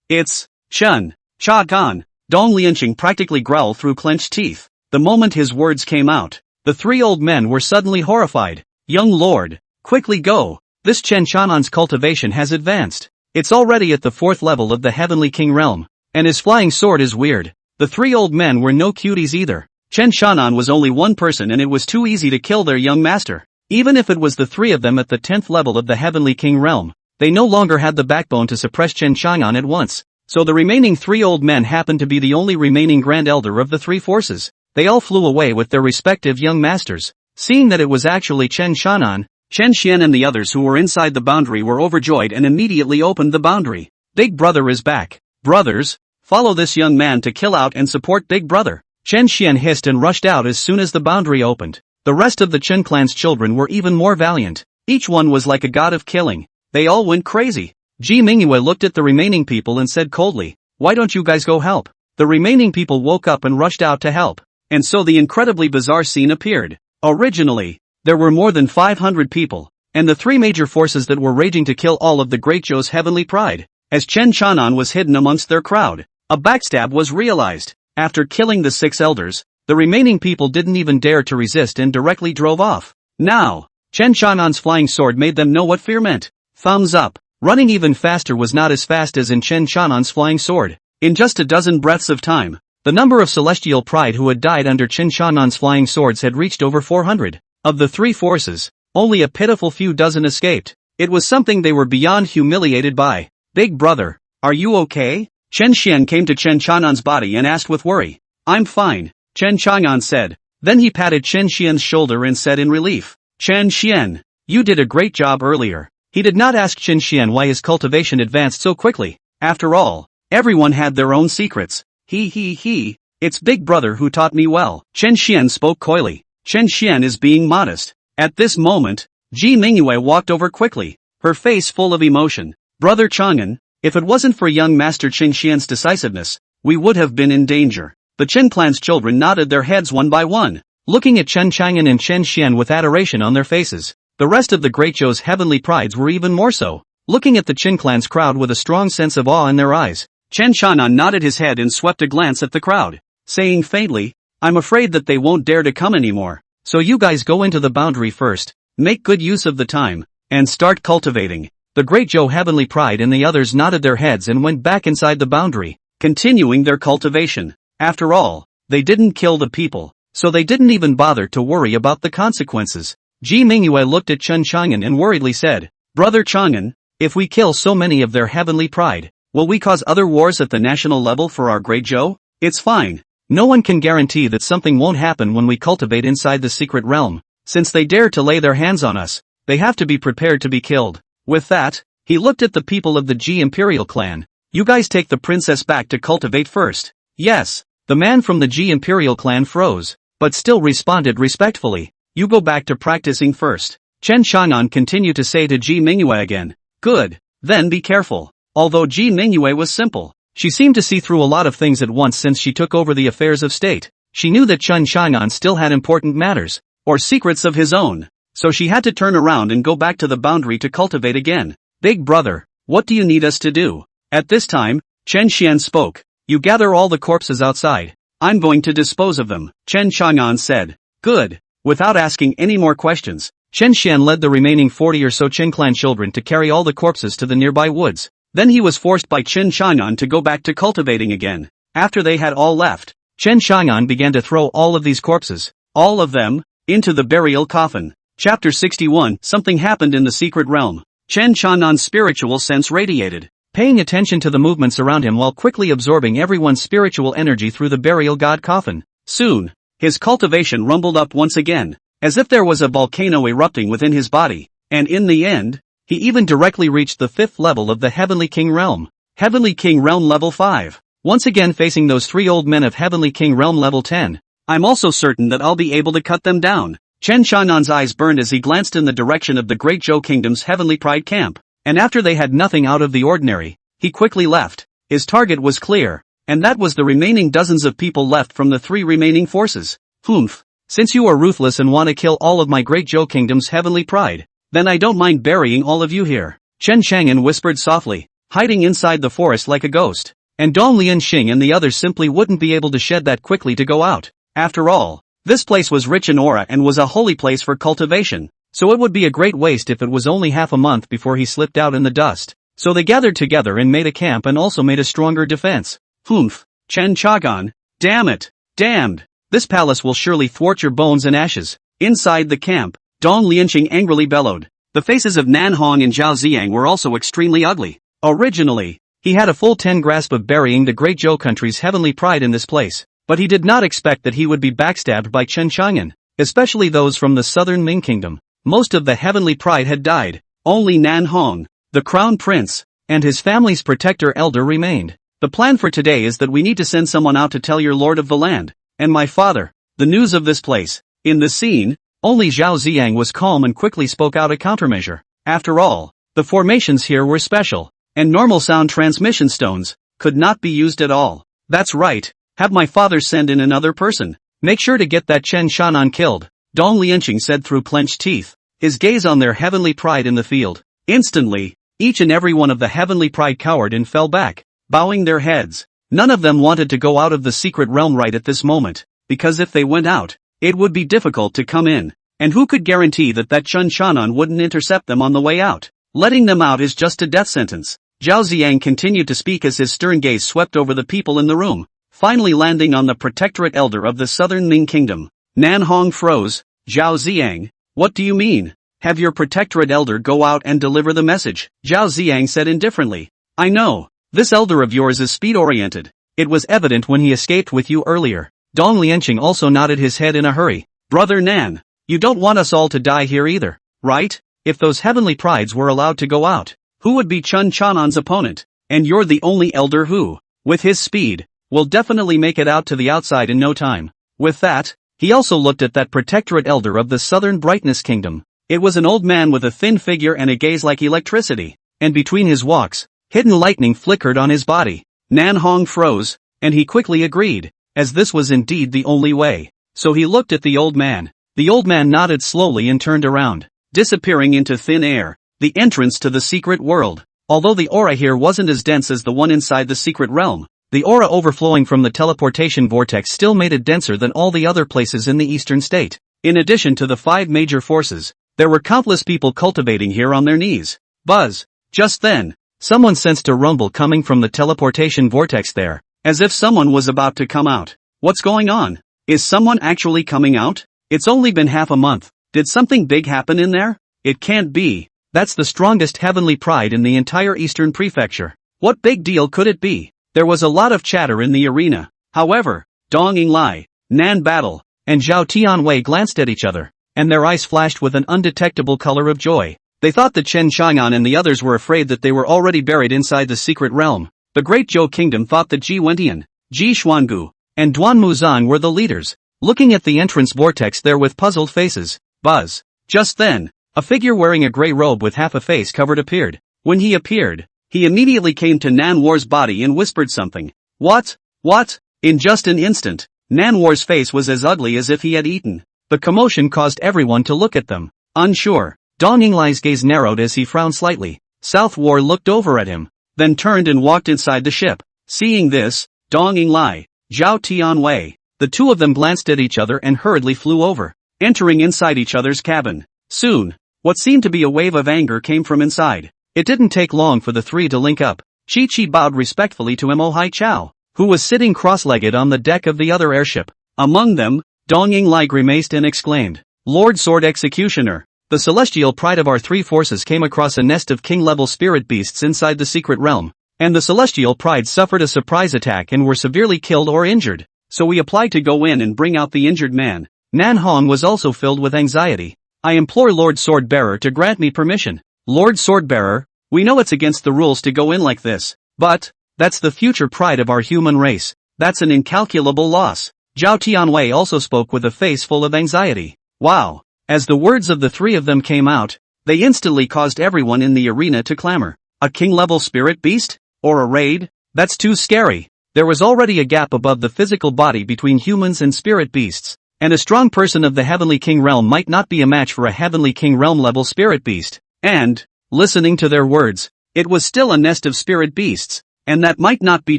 It's Chen Chanan. Dong Lianqing practically growled through clenched teeth. The moment his words came out, the three old men were suddenly horrified. Young lord, quickly go! This Chen Chanan's cultivation has advanced. It's already at the 4th level of the Heavenly King realm, and his flying sword is weird. The three old men were no cuties either. Chen Chanan was only one person and it was too easy to kill their young master. Even if it was the three of them at the 10th level of the Heavenly King realm, they no longer had the backbone to suppress Chen Chanan at once. So the remaining three old men happened to be the only remaining Grand Elder of the three forces. They all flew away with their respective young masters. Seeing that it was actually Chen Chanan, Chen Xian and the others who were inside the boundary were overjoyed and immediately opened the boundary. Big Brother is back. Brothers, follow this young man to kill out and support Big Brother. Chen Xian hissed and rushed out as soon as the boundary opened. The rest of the Chen clan's children were even more valiant. Each one was like a god of killing. They all went crazy. Ji Mingyue looked at the remaining people and said coldly, "Why don't you guys go help?" The remaining people woke up and rushed out to help. And so the incredibly bizarre scene appeared. Originally, there were more than 500 people, and the three major forces that were raging to kill all of the Great Zhou's heavenly pride. As Chen Chanan was hidden amongst their crowd, a backstab was realized. After killing the 6 elders, the remaining people didn't even dare to resist and directly drove off. Now, Chen Chanan's flying sword made them know what fear meant. Thumbs up. Running even faster was not as fast as in Chen Chanan's flying sword. In just a dozen breaths of time, the number of celestial pride who had died under Chen Chanan's flying swords had reached over 400. Of the three forces, only a pitiful few dozen escaped. It was something they were beyond humiliated by. Big Brother, are you okay? Chen Xian came to Chen Chanan's body and asked with worry. I'm fine, Chen Chanan said. Then he patted Chen Xian's shoulder and said in relief, Chen Xian, you did a great job earlier. He did not ask Chen Xian why his cultivation advanced so quickly. After all, everyone had their own secrets. It's Big Brother who taught me well. Chen Xian spoke coyly. Chen Xian is being modest. At this moment, Ji Mingyue walked over quickly, her face full of emotion. Brother Chang'an, if it wasn't for young Master Chen Xian's decisiveness, we would have been in danger. The Chen clan's children nodded their heads one by one, looking at Chen Chang'an and Chen Xian with adoration on their faces. The rest of the Great Zhou's heavenly prides were even more so, looking at the Chen clan's crowd with a strong sense of awe in their eyes. Chen Chanan nodded his head and swept a glance at the crowd, saying faintly, I'm afraid that they won't dare to come anymore. So you guys go into the boundary first, make good use of the time, and start cultivating. The Great Zhou Heavenly Pride and the others nodded their heads and went back inside the boundary, continuing their cultivation. After all, they didn't kill the people, so they didn't even bother to worry about the consequences. Ji Mingyue looked at Chen Chang'an and worriedly said, Brother Chang'an, if we kill so many of their heavenly pride, will we cause other wars at the national level for our Great Zhou? It's fine. No one can guarantee that something won't happen when we cultivate inside the secret realm. Since they dare to lay their hands on us, they have to be prepared to be killed. With that, he looked at the people of the Ji Imperial clan. You guys take the princess back to cultivate first. Yes. The man from the Ji Imperial clan froze, but still responded respectfully. You go back to practicing first. Chen Chang'an continued to say to Ji Mingyue again. Good. Then be careful. Although Ji Mingyue was simple, she seemed to see through a lot of things at once since she took over the affairs of state. She knew that Chen Chang'an still had important matters, or secrets of his own. So she had to turn around and go back to the boundary to cultivate again. Big brother, what do you need us to do? At this time, Chen Xian spoke. You gather all the corpses outside. I'm going to dispose of them, Chen Chang'an said. Good. Without asking any more questions, Chen Xian led the remaining 40 or so Chen clan children to carry all the corpses to the nearby woods. Then he was forced by Chen Chang'an to go back to cultivating again. After they had all left, Chen Chang'an began to throw all of these corpses, all of them, into the burial coffin. Chapter 61. Something happened in the secret realm. Chen Chang'an's spiritual sense radiated, paying attention to the movements around him while quickly absorbing everyone's spiritual energy through the burial god coffin. Soon, his cultivation rumbled up once again, as if there was a volcano erupting within his body, and in the end, he even directly reached the 5th level of the Heavenly King Realm. Heavenly King Realm Level 5. Once again facing those 3 old men of Heavenly King Realm Level 10. I'm also certain that I'll be able to cut them down. Chen Chang'an's eyes burned as he glanced in the direction of the Great Zhou Kingdom's Heavenly Pride camp, and after they had nothing out of the ordinary, he quickly left. His target was clear, and that was the remaining dozens of people left from the 3 remaining forces. Humph. Since you are ruthless and want to kill all of my Great Zhou Kingdom's Heavenly Pride, then I don't mind burying all of you here. Chen Chang'an whispered softly, hiding inside the forest like a ghost. And Dong Lianxing and the others simply wouldn't be able to shed that quickly to go out. After all, this place was rich in aura and was a holy place for cultivation, so it would be a great waste if it was only half a month before he slipped out in the dust. So they gathered together and made a camp and also made a stronger defense. Humph. Chen Chang'an. Damn it. Damned. This palace will surely thwart your bones and ashes. Inside the camp, Dong Lianxing angrily bellowed. The faces of Nan Hong and Zhao Ziang were also extremely ugly. Originally, he had a full 10 grasp of burying the Great Zhou country's heavenly pride in this place, but he did not expect that he would be backstabbed by Chen Chang'an, especially those from the southern Ming kingdom. Most of the heavenly pride had died. Only Nan Hong, the crown prince, and his family's protector elder remained. The plan for today is that we need to send someone out to tell your lord of the land, and my father, the news of this place. In the scene, only Zhao Ziang was calm and quickly spoke out a countermeasure. After all, the formations here were special, and normal sound transmission stones could not be used at all. That's right, have my father send in another person. Make sure to get that Chen Chang'an killed, Dong Lianxing said through clenched teeth, his gaze on their heavenly pride in the field. Instantly, each and every one of the heavenly pride cowered and fell back, bowing their heads. None of them wanted to go out of the secret realm right at this moment, because if they went out, it would be difficult to come in, and who could guarantee that Chen Chang'an wouldn't intercept them on the way out? Letting them out is just a death sentence. Zhao Ziang continued to speak as his stern gaze swept over the people in the room, finally landing on the Protectorate Elder of the Southern Ming Kingdom. Nan Hong froze. Zhao Ziang, what do you mean? Have your Protectorate Elder go out and deliver the message, Zhao Ziang said indifferently. I know, this elder of yours is speed-oriented. It was evident when he escaped with you earlier. Dong Lianxing also nodded his head in a hurry. Brother Nan, you don't want us all to die here either, right? If those heavenly prides were allowed to go out, who would be Chen Chang'an's opponent? And you're the only elder who, with his speed, will definitely make it out to the outside in no time. With that, he also looked at that Protectorate Elder of the Southern Brightness Kingdom. It was an old man with a thin figure and a gaze like electricity, and between his walks, hidden lightning flickered on his body. Nan Hong froze, and he quickly agreed, as this was indeed the only way. So he looked at the old man. The old man nodded slowly and turned around, disappearing into thin air, the entrance to the secret world. Although the aura here wasn't as dense as the one inside the secret realm, the aura overflowing from the teleportation vortex still made it denser than all the other places in the eastern state. In addition to the 5 major forces, there were countless people cultivating here on their knees. Buzz. Just then, someone sensed a rumble coming from the teleportation vortex there, as if someone was about to come out. What's going on? Is someone actually coming out? It's only been half a month. Did something big happen in there? It can't be. That's the strongest heavenly pride in the entire Eastern Prefecture. What big deal could it be? There was a lot of chatter in the arena. However, Dong Yinglai, Nan Battle, and Zhao Tianwei glanced at each other, and their eyes flashed with an undetectable color of joy. They thought that Chen Chang'an and the others were afraid that they were already buried inside the secret realm. The Great Zhou Kingdom thought that Ji Wentian, Ji Xuangu, and Duan Muzan were the leaders, looking at the entrance vortex there with puzzled faces. Buzz. Just then, a figure wearing a gray robe with half a face covered appeared. When he appeared, he immediately came to Nanwar's body and whispered something. What? What? In just an instant, Nanwar's face was as ugly as if he had eaten. The commotion caused everyone to look at them, unsure. Dong Yinglai's gaze narrowed as he frowned slightly. South War looked over at him, then turned and walked inside the ship. Seeing this, Dong Yinglai, Zhao Tianwei, the two of them glanced at each other and hurriedly flew over, entering inside each other's cabin. Soon, what seemed to be a wave of anger came from inside. It didn't take long for the three to link up. Chi bowed respectfully to Mo Hai Chao, who was sitting cross-legged on the deck of the other airship. Among them, Dong Yinglai grimaced and exclaimed, Lord Sword Executioner, the celestial pride of our three forces came across a nest of king-level spirit beasts inside the secret realm, and the celestial pride suffered a surprise attack and were severely killed or injured. So we applied to go in and bring out the injured man. Nan Hong was also filled with anxiety. I implore Lord Swordbearer to grant me permission. Lord Swordbearer, we know it's against the rules to go in like this, but that's the future pride of our human race. That's an incalculable loss. Zhao Tianwei also spoke with a face full of anxiety. Wow. As the words of the three of them came out, they instantly caused everyone in the arena to clamor. A king-level spirit beast? Or a raid? That's too scary. There was already a gap above the physical body between humans and spirit beasts, and a strong person of the Heavenly King realm might not be a match for a Heavenly King realm-level spirit beast. And, listening to their words, it was still a nest of spirit beasts, and that might not be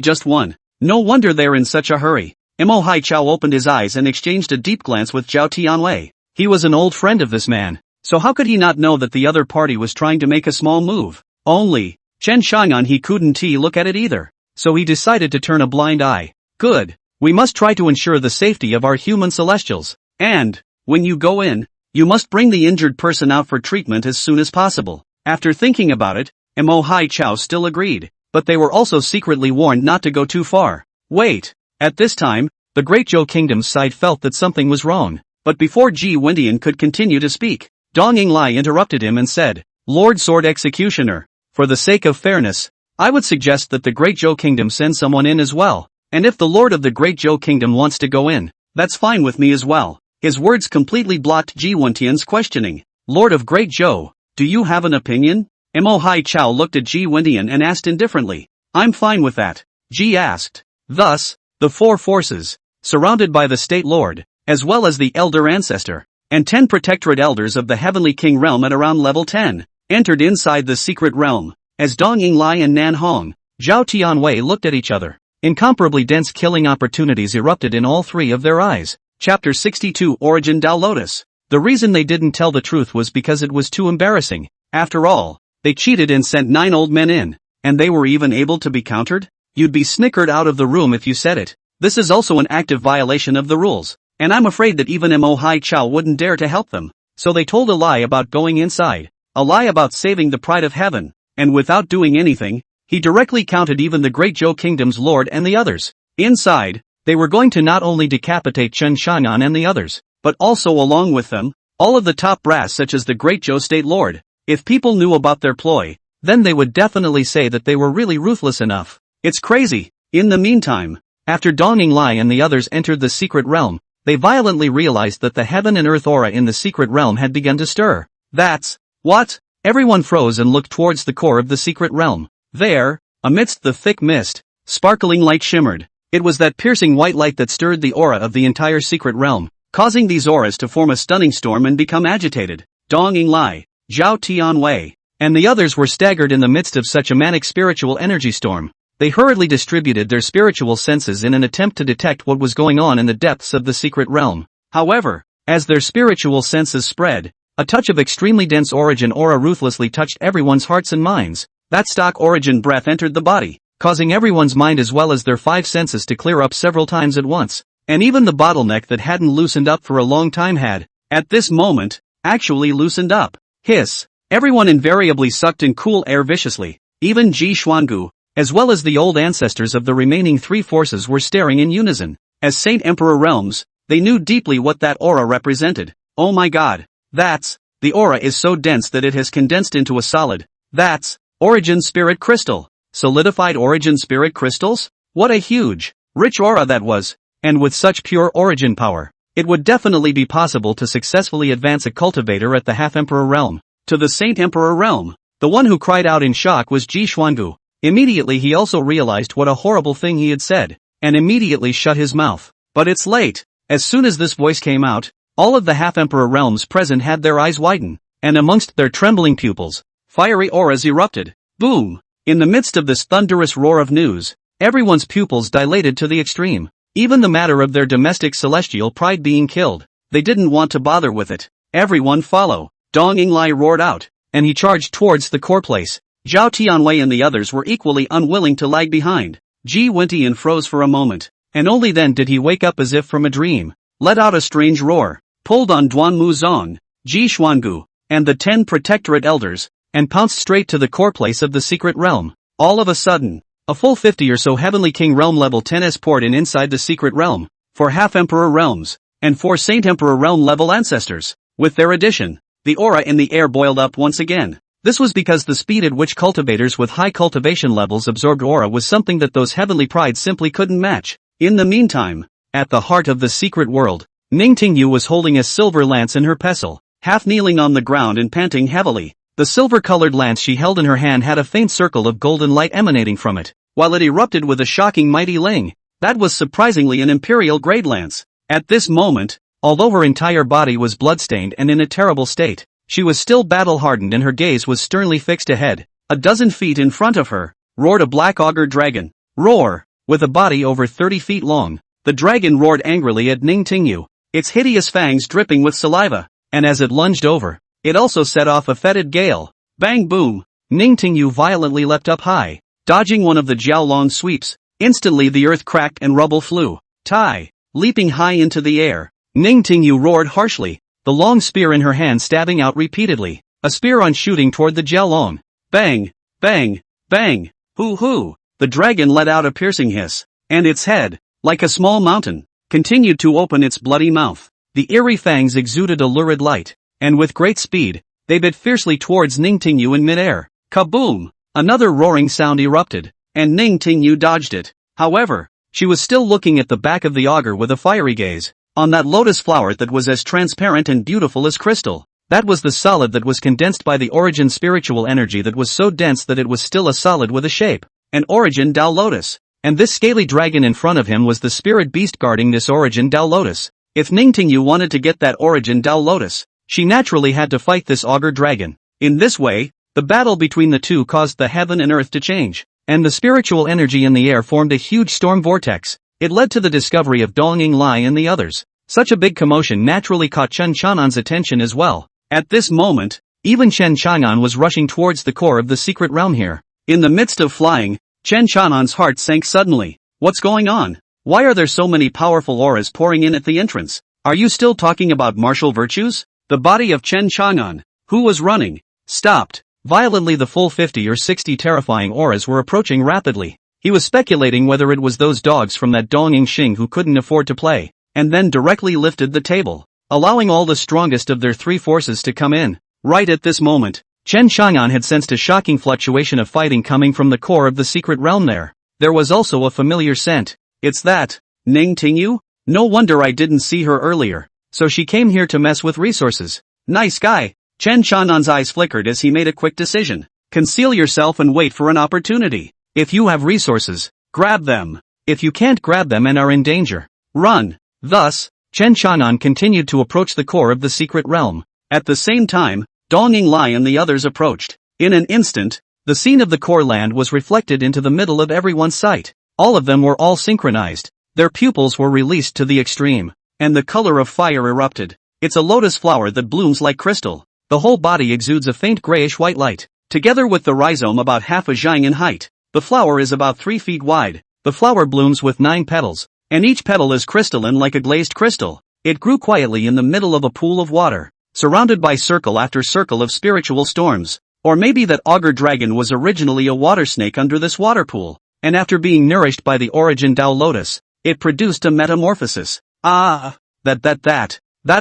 just one. No wonder they're in such a hurry. Mo Hai Chao opened his eyes and exchanged a deep glance with Zhao Tianwei. He was an old friend of this man, so how could he not know that the other party was trying to make a small move? Only, Chen Shang'an he couldn't look at it either, so he decided to turn a blind eye. Good. We must try to ensure the safety of our human celestials. And, when you go in, you must bring the injured person out for treatment as soon as possible. After thinking about it, Mo Hai Chao still agreed, but they were also secretly warned not to go too far. Wait. At this time, the Great Zhou Kingdom's side felt that something was wrong, but before Ji Wendian could continue to speak, Dong Yinglai interrupted him and said, Lord Sword Executioner, for the sake of fairness, I would suggest that the Great Zhou Kingdom send someone in as well, and if the Lord of the Great Zhou Kingdom wants to go in, that's fine with me as well. His words completely blocked Ji Wendian's questioning. Lord of Great Zhou, do you have an opinion? Mo Hai Chao looked at Ji Wendian and asked indifferently. I'm fine with that. Ji asked. Thus, the four forces, surrounded by the State Lord, as well as the Elder Ancestor, and 10 Protectorate Elders of the Heavenly King realm at around level 10, entered inside the secret realm. As Dong Yinglai and Nan Hong, Zhao Tianwei looked at each other, incomparably dense killing opportunities erupted in all three of their eyes. Chapter 62 Origin Lotus. The reason they didn't tell the truth was because it was too embarrassing. After all, they cheated and sent 9 old men in, and they were even able to be countered? You'd be snickered out of the room if you said it. This is also an active violation of the rules, and I'm afraid that even Mo Hai Chao wouldn't dare to help them. So they told a lie about going inside, a lie about saving the pride of heaven, and without doing anything, he directly counted even the Great Zhou Kingdom's lord and the others. Inside, they were going to not only decapitate Chen Shang'an and the others, but also along with them, all of the top brass such as the Great Zhou State Lord. If people knew about their ploy, then they would definitely say that they were really ruthless enough. It's crazy. In the meantime, after Dong Yinglai and the others entered the secret realm, they violently realized that the heaven and earth aura in the secret realm had begun to stir. That's what? Everyone froze and looked towards the core of the secret realm. There, amidst the thick mist, sparkling light shimmered. It was that piercing white light that stirred the aura of the entire secret realm, causing these auras to form a stunning storm and become agitated. Dong Yinglai, Zhao Tianwei, and the others were staggered in the midst of such a manic spiritual energy storm. They hurriedly distributed their spiritual senses in an attempt to detect what was going on in the depths of the secret realm. However, as their spiritual senses spread, a touch of extremely dense origin aura ruthlessly touched everyone's hearts and minds. That stock origin breath entered the body, causing everyone's mind as well as their 5 senses to clear up several times at once, and even the bottleneck that hadn't loosened up for a long time had, at this moment, actually loosened up. Hiss! Everyone invariably sucked in cool air viciously. Even Ji Xuangu, as well as the old ancestors of the remaining 3 forces were staring in unison. As Saint Emperor realms, they knew deeply what that aura represented. Oh my god. The aura is so dense that it has condensed into a solid. That's Origin Spirit Crystal. Solidified Origin Spirit Crystals? What a huge, rich aura that was. And with such pure origin power, it would definitely be possible to successfully advance a cultivator at the Half-Emperor realm to the Saint Emperor realm. The one who cried out in shock was Ji Xuangu. Immediately he also realized what a horrible thing he had said, and immediately shut his mouth. But it's late. As soon as this voice came out, all of the half-emperor realms present had their eyes widen, and amongst their trembling pupils, fiery auras erupted. Boom! In the midst of this thunderous roar of news, everyone's pupils dilated to the extreme. Even the matter of their domestic celestial pride being killed, they didn't want to bother with it. Everyone follow! Dong Yinglai roared out, and he charged towards the core place. Zhao Tianwei and the others were equally unwilling to lag behind. Ji Wentian froze for a moment, and only then did he wake up as if from a dream, let out a strange roar, pulled on Duan Muzong, Ji Xuangu, and the 10 Protectorate elders, and pounced straight to the core place of the secret realm. All of a sudden, a full 50 or so Heavenly King realm level 10s poured in inside the secret realm, 4 half-emperor realms, and 4 Saint Emperor realm level ancestors. With their addition, the aura in the air boiled up once again. This was because the speed at which cultivators with high cultivation levels absorbed aura was something that those heavenly prides simply couldn't match. In the meantime, at the heart of the secret world, Ning Tingyu was holding a silver lance in her pestle, half kneeling on the ground and panting heavily. The silver-colored lance she held in her hand had a faint circle of golden light emanating from it, while it erupted with a shocking mighty ling. That was surprisingly an imperial-grade lance. At this moment, although her entire body was bloodstained and in a terrible state, she was still battle-hardened and her gaze was sternly fixed ahead. A dozen feet in front of her, roared a black auger dragon. Roar! With a body over 30 feet long, the dragon roared angrily at Ning Tingyu, its hideous fangs dripping with saliva, and as it lunged over, it also set off a fetid gale. Bang boom! Ning Tingyu violently leapt up high, dodging one of the Jiaolong sweeps. Instantly the earth cracked and rubble flew. Tai! Leaping high into the air, Ning Tingyu roared harshly, the long spear in her hand stabbing out repeatedly, a spear on shooting toward the Jiaolong. Bang! Bang! Bang! Hoo-hoo! The dragon let out a piercing hiss, and its head, like a small mountain, continued to open its bloody mouth. The eerie fangs exuded a lurid light, and with great speed, they bit fiercely towards Ning Tingyu in midair. Kaboom! Another roaring sound erupted, and Ning Tingyu dodged it. However, she was still looking at the back of the auger with a fiery gaze, on that lotus flower that was as transparent and beautiful as crystal. That was the solid that was condensed by the Origin spiritual energy that was so dense that it was still a solid with a shape. An Origin Duel Lotus. And this scaly dragon in front of him was the spirit beast guarding this Origin Duel Lotus. If Ning Tingyu wanted to get that Origin Duel Lotus, she naturally had to fight this auger dragon. In this way, the battle between the two caused the heaven and earth to change, and the spiritual energy in the air formed a huge storm vortex. It led to the discovery of Dong Yinglai and the others. Such a big commotion naturally caught Chen Chang'an's attention as well. At this moment, even Chen Chang'an was rushing towards the core of the secret realm here. In the midst of flying, Chen Chang'an's heart sank suddenly. What's going on? Why are there so many powerful auras pouring in at the entrance? Are you still talking about martial virtues? The body of Chen Chang'an, who was running, stopped. Violently the full 50 or 60 terrifying auras were approaching rapidly. He was speculating whether it was those dogs from that Dong Yingxing who couldn't afford to play, and then directly lifted the table, allowing all the strongest of their 3 forces to come in. Right at this moment, Chen Chang'an had sensed a shocking fluctuation of fighting coming from the core of the secret realm there. There was also a familiar scent. It's that Ning Tingyu? No wonder I didn't see her earlier. So she came here to mess with resources. Nice guy. Chen Chang'an's eyes flickered as he made a quick decision. Conceal yourself and wait for an opportunity. If you have resources, grab them. If you can't grab them and are in danger, run. Thus, Chen Chang'an continued to approach the core of the secret realm. At the same time, Dong Yinglai and the others approached. In an instant, the scene of the core land was reflected into the middle of everyone's sight. All of them were all synchronized. Their pupils were released to the extreme, and the color of fire erupted. It's a lotus flower that blooms like crystal. The whole body exudes a faint grayish-white light, together with the rhizome about half a zhang in height. The flower is about 3 feet wide. The flower blooms with 9 petals, and each petal is crystalline like a glazed crystal. It grew quietly in the middle of a pool of water, surrounded by circle after circle of spiritual storms. Or maybe that auger dragon was originally a water snake under this water pool, and after being nourished by the Origin Duel Lotus, it produced a metamorphosis. That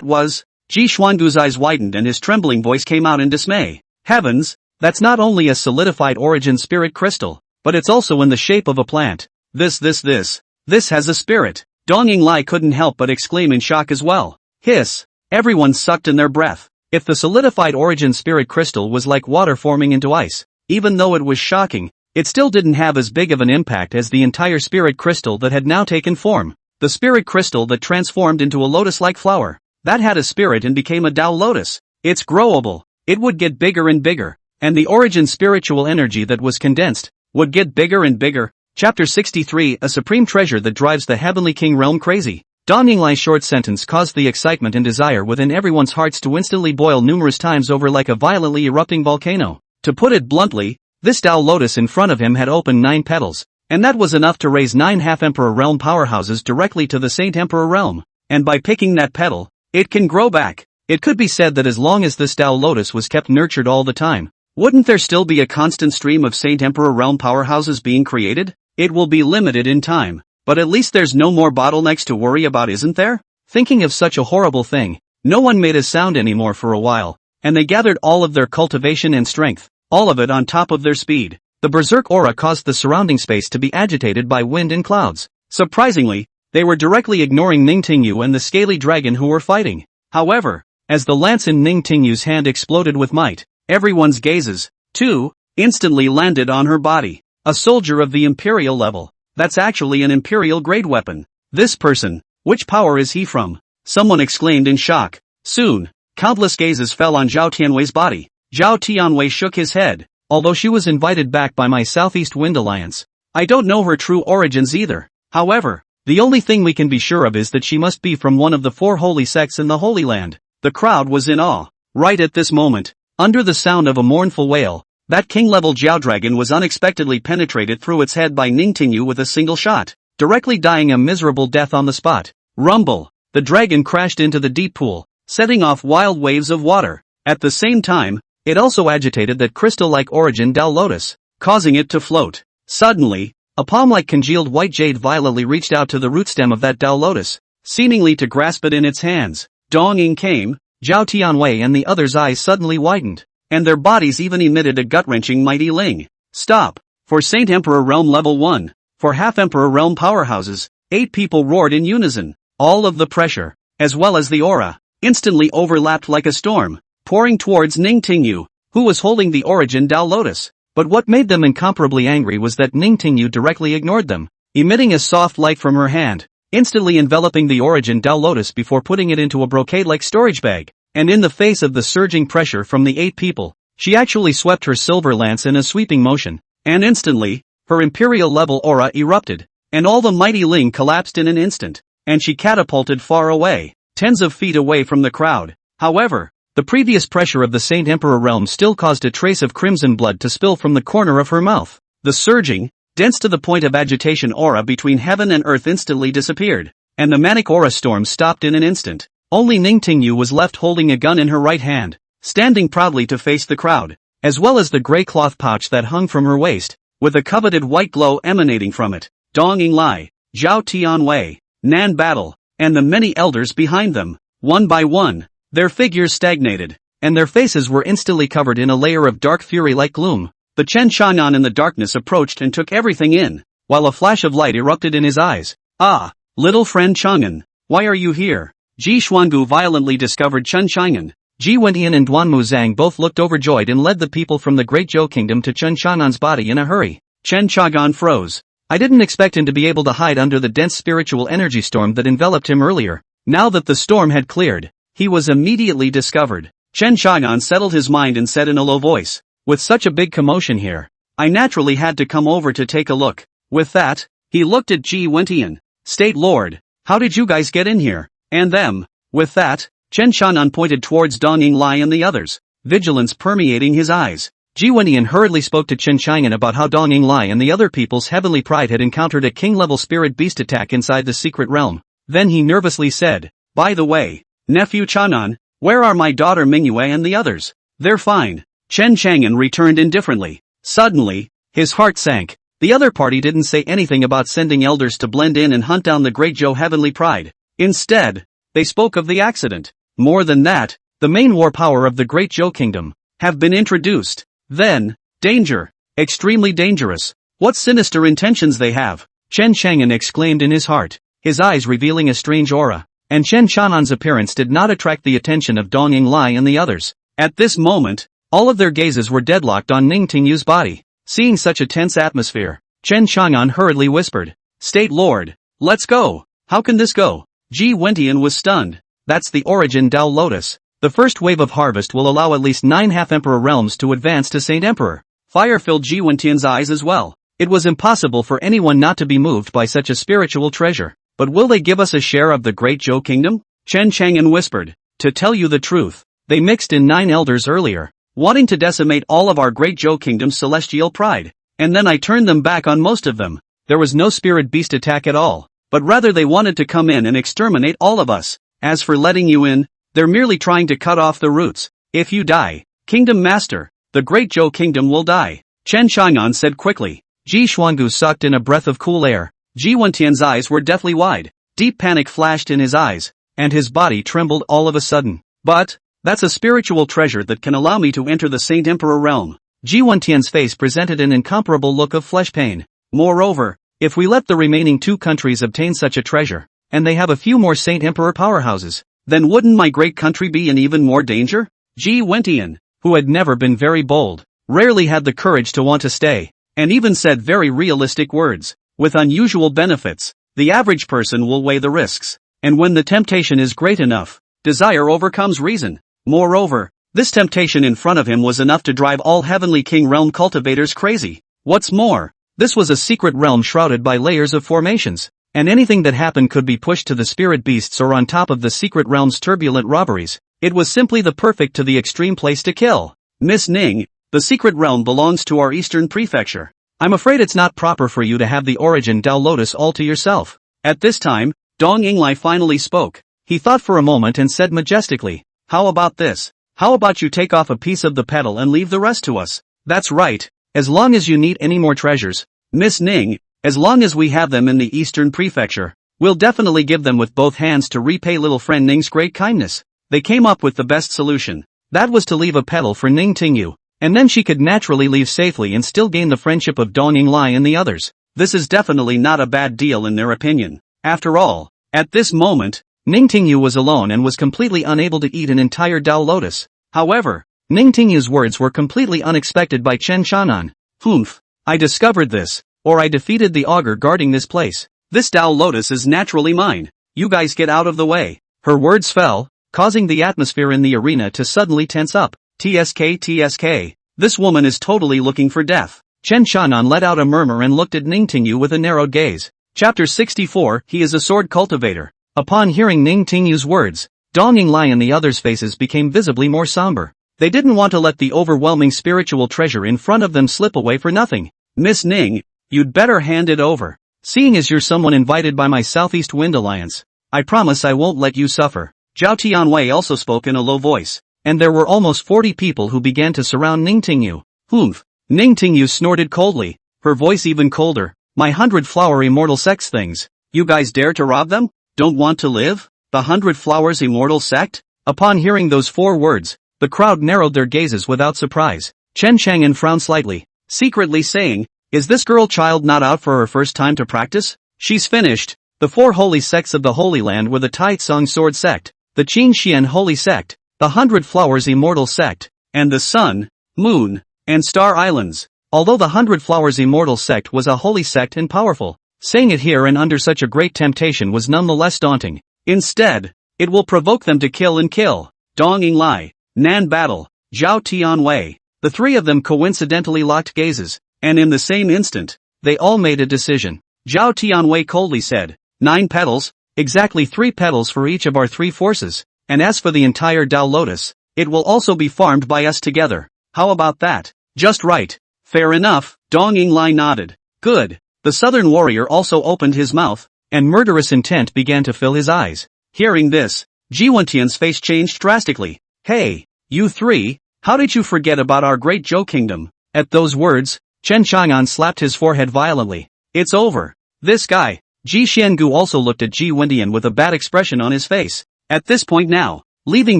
was... Ji Xuangu's eyes widened and his trembling voice came out in dismay. Heavens, that's not only a solidified Origin spirit crystal, but it's also in the shape of a plant. This has a spirit. Dong Yinglai couldn't help but exclaim in shock as well. Hiss! Everyone sucked in their breath. If the solidified Origin spirit crystal was like water forming into ice, even though it was shocking, it still didn't have as big of an impact as the entire spirit crystal that had now taken form. The spirit crystal that transformed into a lotus-like flower, that had a spirit and became a Duel Lotus. It's growable, it would get bigger and bigger, and the Origin spiritual energy that was condensed would get bigger and bigger. Chapter 63, a supreme treasure that drives the Heavenly King realm crazy. Dong Yinglai's short sentence caused the excitement and desire within everyone's hearts to instantly boil numerous times over like a violently erupting volcano. To put it bluntly, this Duel Lotus in front of him had opened 9 petals, and that was enough to raise 9 half-emperor realm powerhouses directly to the Saint Emperor realm. And by picking that petal, it can grow back. It could be said that as long as this Duel Lotus was kept nurtured all the time, wouldn't there still be a constant stream of Saint Emperor realm powerhouses being created? It will be limited in time, but at least there's no more bottlenecks to worry about, isn't there? Thinking of such a horrible thing, no one made a sound anymore for a while, and they gathered all of their cultivation and strength, all of it on top of their speed. The berserk aura caused the surrounding space to be agitated by wind and clouds. Surprisingly, they were directly ignoring Ning Tingyu and the scaly dragon who were fighting. However, as the lance in Ning Tingyu's hand exploded with might, everyone's gazes, too, instantly landed on her body. A soldier of the Imperial level. That's actually an Imperial grade weapon. This person, which power is he from? Someone exclaimed in shock. Soon, countless gazes fell on Zhao Tianwei's body. Zhao Tianwei shook his head. Although she was invited back by my Southeast Wind Alliance, I don't know her true origins either. However, the only thing we can be sure of is that she must be from one of the 4 holy sects in the Holy Land. The crowd was in awe. Right at this moment, under the sound of a mournful wail, that king-level Jiao Dragon was unexpectedly penetrated through its head by Ning Tingyu with a single shot, directly dying a miserable death on the spot. Rumble! The dragon crashed into the deep pool, setting off wild waves of water. At the same time, it also agitated that crystal-like Origin Duel Lotus, causing it to float. Suddenly, a palm-like congealed white jade violently reached out to the root stem of that Duel Lotus, seemingly to grasp it in its hands. Dong Ying came, Zhao Tianwei and the others' eyes suddenly widened, and their bodies even emitted a gut-wrenching mighty ling. Stop! For Saint Emperor Realm Level 1, for Half-Emperor Realm powerhouses, 8 people roared in unison. All of the pressure, as well as the aura, instantly overlapped like a storm, pouring towards Ning Tingyu, who was holding the Origin Duel Lotus. But what made them incomparably angry was that Ning Tingyu directly ignored them, emitting a soft light from her hand, instantly enveloping the Origin Duel Lotus before putting it into a brocade-like storage bag. And in the face of the surging pressure from the 8 people, she actually swept her silver lance in a sweeping motion, and instantly, her Imperial-level aura erupted, and all the mighty Ling collapsed in an instant, and she catapulted far away, tens of feet away from the crowd. However, the previous pressure of the Saint Emperor realm still caused a trace of crimson blood to spill from the corner of her mouth. The surging, dense to the point of agitation aura between heaven and earth instantly disappeared, and the manic aura storm stopped in an instant. Only Ning Tingyu was left holding a gun in her right hand, standing proudly to face the crowd, as well as the gray cloth pouch that hung from her waist, with a coveted white glow emanating from it. Dong Yinglai, Zhao Tianwei, Nan Battle, and the many elders behind them, one by one, their figures stagnated, and their faces were instantly covered in a layer of dark fury like gloom. The Chen Chang'an in the darkness approached and took everything in, while a flash of light erupted in his eyes. Ah, little friend Chang'an, why are you here? Ji Xuangu violently discovered Chen Chang'an. Ji Wentian and Duanmu Zhang both looked overjoyed and led the people from the Great Zhou Kingdom to Chen Chang'an's body in a hurry. Chen Chang'an froze. I didn't expect him to be able to hide under the dense spiritual energy storm that enveloped him earlier. Now that the storm had cleared, he was immediately discovered. Chen Chang'an settled his mind and said in a low voice, with such a big commotion here, I naturally had to come over to take a look. With that, he looked at Ji Wentian. State Lord, how did you guys get in here? And them? With that, Chen Chang'an pointed towards Dong Yinglai and the others, vigilance permeating his eyes. Ji Wentian hurriedly spoke to Chen Chang'an about how Dong Yinglai and the other people's heavenly pride had encountered a king-level spirit beast attack inside the secret realm. Then he nervously said, by the way, nephew Chang'an, where are my daughter Mingyue and the others? They're fine. Chen Chang'an returned indifferently. Suddenly, his heart sank. The other party didn't say anything about sending elders to blend in and hunt down the Great Zhou heavenly pride. Instead, they spoke of the accident. More than that, the main war power of the Great Zhou Kingdom have been introduced. Then, danger. Extremely dangerous. What sinister intentions they have. Chen Chang'an exclaimed in his heart, his eyes revealing a strange aura. and Chen Chanan's appearance did not attract the attention of Dong Yinglai and the others. At this moment, all of their gazes were deadlocked on Ning Tingyu's body. Seeing such a tense atmosphere, Chen Chang'an hurriedly whispered, "State Lord, let's go." "How can this go?" Ji Wentian was stunned. "That's the Origin Duel Lotus. The first wave of harvest will allow at least 9 half-emperor realms to advance to Saint Emperor." Fire filled Ji Wentian's eyes as well. It was impossible for anyone not to be moved by such a spiritual treasure. "But will they give us a share of the Great Zhou Kingdom?" Chen Chang'an whispered. "To tell you the truth, they mixed in 9 elders earlier, wanting to decimate all of our Great Zhou Kingdom's celestial pride. And then I turned them back on most of them. There was no spirit beast attack at all, but rather they wanted to come in and exterminate all of us. As for letting you in, they're merely trying to cut off the roots. If you die, Kingdom Master, the Great Zhou Kingdom will die." Chen Chang'an said quickly. Ji Xuangu sucked in a breath of cool air. Ji Wentian's eyes were deathly wide. Deep panic flashed in his eyes, and his body trembled all of a sudden. "But that's a spiritual treasure that can allow me to enter the Saint Emperor realm." Ji Wentian's face presented an incomparable look of flesh pain. "Moreover, if we let the remaining 2 countries obtain such a treasure, and they have a few more Saint Emperor powerhouses, then wouldn't my great country be in even more danger?" Ji Wentian, who had never been very bold, rarely had the courage to want to stay, and even said very realistic words. With unusual benefits, the average person will weigh the risks, and when the temptation is great enough, desire overcomes reason. Moreover, this temptation in front of him was enough to drive all Heavenly King realm cultivators crazy. What's more, this was a secret realm shrouded by layers of formations, and anything that happened could be pushed to the spirit beasts or on top of the secret realm's turbulent robberies. It was simply the perfect to the extreme place to kill. "Miss Ning, the secret realm belongs to our eastern prefecture. I'm afraid it's not proper for you to have the Origin Duel Lotus all to yourself." At this time, Dong Yinglai finally spoke. He thought for a moment and said majestically, "How about this? How about you take off a piece of the petal and leave the rest to us?" "That's right, as long as you need any more treasures, Miss Ning, as long as we have them in the Eastern Prefecture, we'll definitely give them with both hands to repay little friend Ning's great kindness." They came up with the best solution. That was to leave a petal for Ning Tingyu, and then she could naturally leave safely and still gain the friendship of Dong Yinglai and the others. This is definitely not a bad deal in their opinion. After all, at this moment, Ning Tingyu was alone and was completely unable to eat an entire Duel Lotus. However, Ning Tingyu's words were completely unexpected by Chen Chanan. "Humph, I discovered this, or I defeated the augur guarding this place. This Duel Lotus is naturally mine. You guys get out of the way." Her words fell, causing the atmosphere in the arena to suddenly tense up. TSK, this woman is totally looking for death. Chen Chanan let out a murmur and looked at Ning Tingyu with a narrowed gaze. Chapter 64, He is a sword cultivator. Upon hearing Ning Tingyu's words, Dong Yinglai and the others' faces became visibly more somber. They didn't want to let the overwhelming spiritual treasure in front of them slip away for nothing. "Miss Ning, you'd better hand it over. Seeing as you're someone invited by my Southeast Wind Alliance, I promise I won't let you suffer." Zhao Tianwei also spoke in a low voice, and there were almost 40 people who began to surround Ning Tingyu. "Humph." Ning Tingyu snorted coldly, her voice even colder. "My 100-flower immortal sex things. You guys dare to rob them? Don't want to live? The 100 Flowers Immortal Sect?" Upon hearing those 4 words, the crowd narrowed their gazes without surprise. Chen Chang'an frowned slightly, secretly saying, "Is this girl child not out for her first time to practice? She's finished." The 4 holy sects of the Holy Land were the Taitsong Sword Sect, the Qin Xian Holy Sect, the 100 Flowers Immortal Sect, and the Sun, Moon, and Star Islands. Although the 100 Flowers Immortal Sect was a holy sect and powerful, saying it here and under such a great temptation was nonetheless daunting. Instead, it will provoke them to kill and kill. Dong Yinglai, Nan Battle, Zhao Tianwei. The 3 of them coincidentally locked gazes, and in the same instant, they all made a decision. Zhao Tianwei coldly said, 9 petals, exactly 3 petals for each of our 3 forces, and as for the entire Duel Lotus, it will also be farmed by us together. How about that? Just right. Fair enough, Dong Yinglai nodded. Good. The southern warrior also opened his mouth, and murderous intent began to fill his eyes. Hearing this, Ji Wentian's face changed drastically. "Hey, you 3, how did you forget about our great Zhou Kingdom?" At those words, Chen Chang'an slapped his forehead violently. "It's over. This guy." Ji Xiangu also looked at Ji Wentian with a bad expression on his face. At this point now, leaving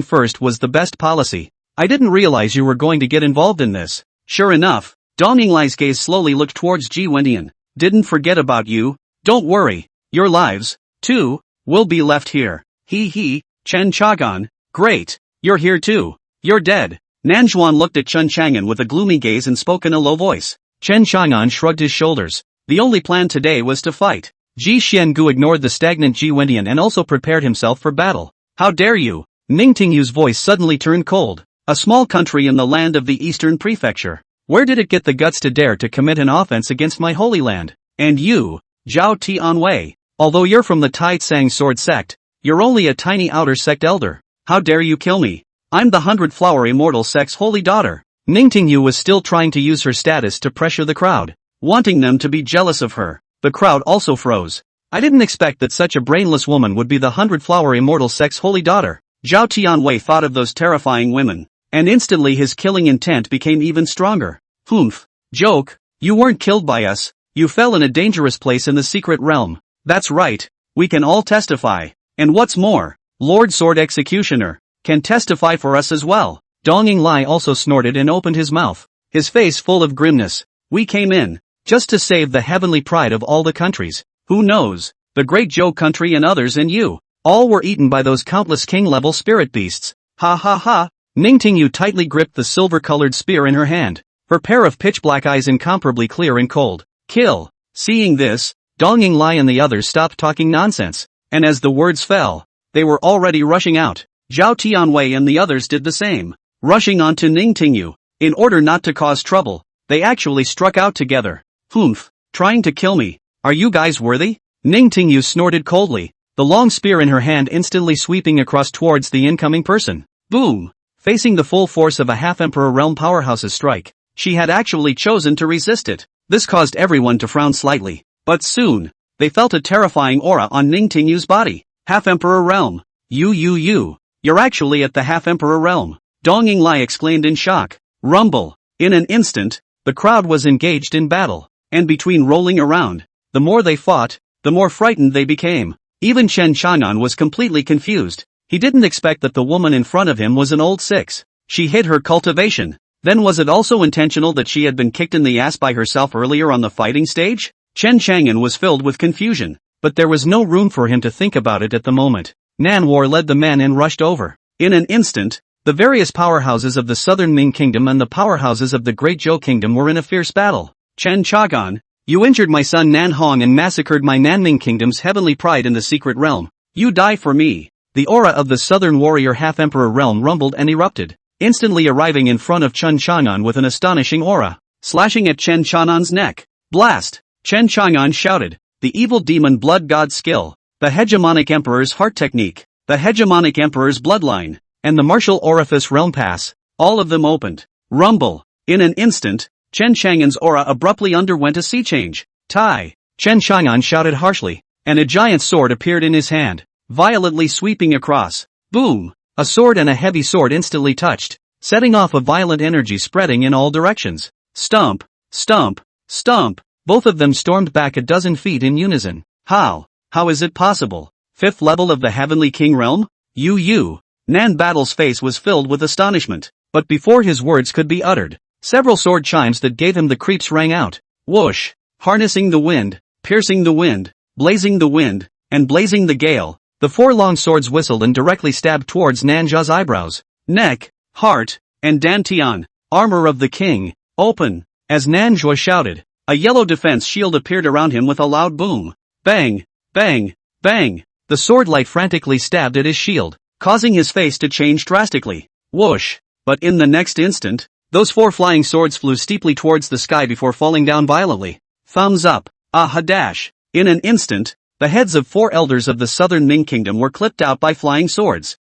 first was the best policy. "I didn't realize you were going to get involved in this." Sure enough, Dong Yinglai's gaze slowly looked towards Ji Wentian. "Didn't forget about you. Don't worry, your lives, too, will be left here." He, Chen Chagan, great, you're here too. You're dead. Nanjuan looked at Chen Chang'an with a gloomy gaze and spoke in a low voice. Chen Chang'an shrugged his shoulders. The only plan today was to fight. Ji Xiangu ignored the stagnant Ji Wendian and also prepared himself for battle. How dare you? Ning Tingyu's voice suddenly turned cold. A small country in the land of the Eastern Prefecture. Where did it get the guts to dare to commit an offense against my holy land? And you, Zhao Tianwei, although you're from the Tai Tsang sword sect, you're only a tiny outer sect elder. How dare you kill me? I'm the 100-flower immortal sect's holy daughter. Ning Tingyu was still trying to use her status to pressure the crowd, wanting them to be jealous of her. The crowd also froze. I didn't expect that such a brainless woman would be the 100-flower immortal sect's holy daughter. Zhao Tianwei thought of those terrifying women, and instantly his killing intent became even stronger. Humph. Joke, you weren't killed by us, you fell in a dangerous place in the secret realm. That's right, we can all testify. And what's more, Lord Sword Executioner can testify for us as well. Donging Lai also snorted and opened his mouth, his face full of grimness. We came in, just to save the heavenly pride of all the countries. Who knows, the Great Zhou country and others and you, all were eaten by those countless king-level spirit beasts. Ha ha ha. Ning Tingyu tightly gripped the silver-colored spear in her hand, her pair of pitch-black eyes incomparably clear and cold. Kill. Seeing this, Donging Lai and the others stopped talking nonsense, and as the words fell, they were already rushing out. Zhao Tianwei and the others did the same, rushing on to Ning Tingyu. In order not to cause trouble, they actually struck out together. Humph, trying to kill me. Are you guys worthy? Ning Tingyu snorted coldly, the long spear in her hand instantly sweeping across towards the incoming person. Boom! Facing the full force of a half-emperor realm powerhouse's strike, she had actually chosen to resist it. This caused everyone to frown slightly, but soon, they felt a terrifying aura on Ning Tingyu's body. Half-emperor realm. You're actually at the half-emperor realm. Donging Lai exclaimed in shock. Rumble. In an instant, the crowd was engaged in battle, and between rolling around, the more they fought, the more frightened they became. Even Chen Chang'an was completely confused. He didn't expect that the woman in front of him was an old six. She hid her cultivation. Then was it also intentional that she had been kicked in the ass by herself earlier on the fighting stage? Chen Chang'an was filled with confusion, but there was no room for him to think about it at the moment. Nanwar led the men and rushed over. In an instant, the various powerhouses of the southern Ming Kingdom and the powerhouses of the Great Zhou Kingdom were in a fierce battle. Chen Chagan, you injured my son Nan Hong and massacred my Nanming Kingdom's heavenly pride in the secret realm. You die for me. The aura of the southern warrior half-emperor realm rumbled and erupted, instantly arriving in front of Chen Chang'an with an astonishing aura, slashing at Chen Chang'an's neck. Blast! Chen Chang'an shouted, the evil demon blood god skill, the hegemonic emperor's heart technique, the hegemonic emperor's bloodline, and the martial orifice realm pass. All of them opened. Rumble. In an instant, Chen Chang'an's aura abruptly underwent a sea change. Tai! Chen Chang'an shouted harshly, and a giant sword appeared in his hand, violently sweeping across. Boom! A sword and a heavy sword instantly touched, setting off a violent energy spreading in all directions. Stomp! Stomp! Stomp! Both of them stormed back a dozen feet in unison. How? How is it possible? 5th level of the Heavenly King realm? Nan Battle's face was filled with astonishment, but before his words could be uttered, several sword chimes that gave him the creeps rang out. Whoosh! Harnessing the wind, piercing the wind, blazing the wind, and blazing the gale. The 4 long swords whistled and directly stabbed towards Nanja's eyebrows, neck, heart, and dantian. Armor of the king, open! As Nanjua shouted, a yellow defense shield appeared around him with a loud boom. Bang! Bang! Bang! The sword light frantically stabbed at his shield, causing his face to change drastically. Whoosh! But in the next instant, those 4 flying swords flew steeply towards the sky before falling down violently. Thumbs up! Aha dash! In an instant, the heads of 4 elders of the southern Ming Kingdom were clipped out by flying swords.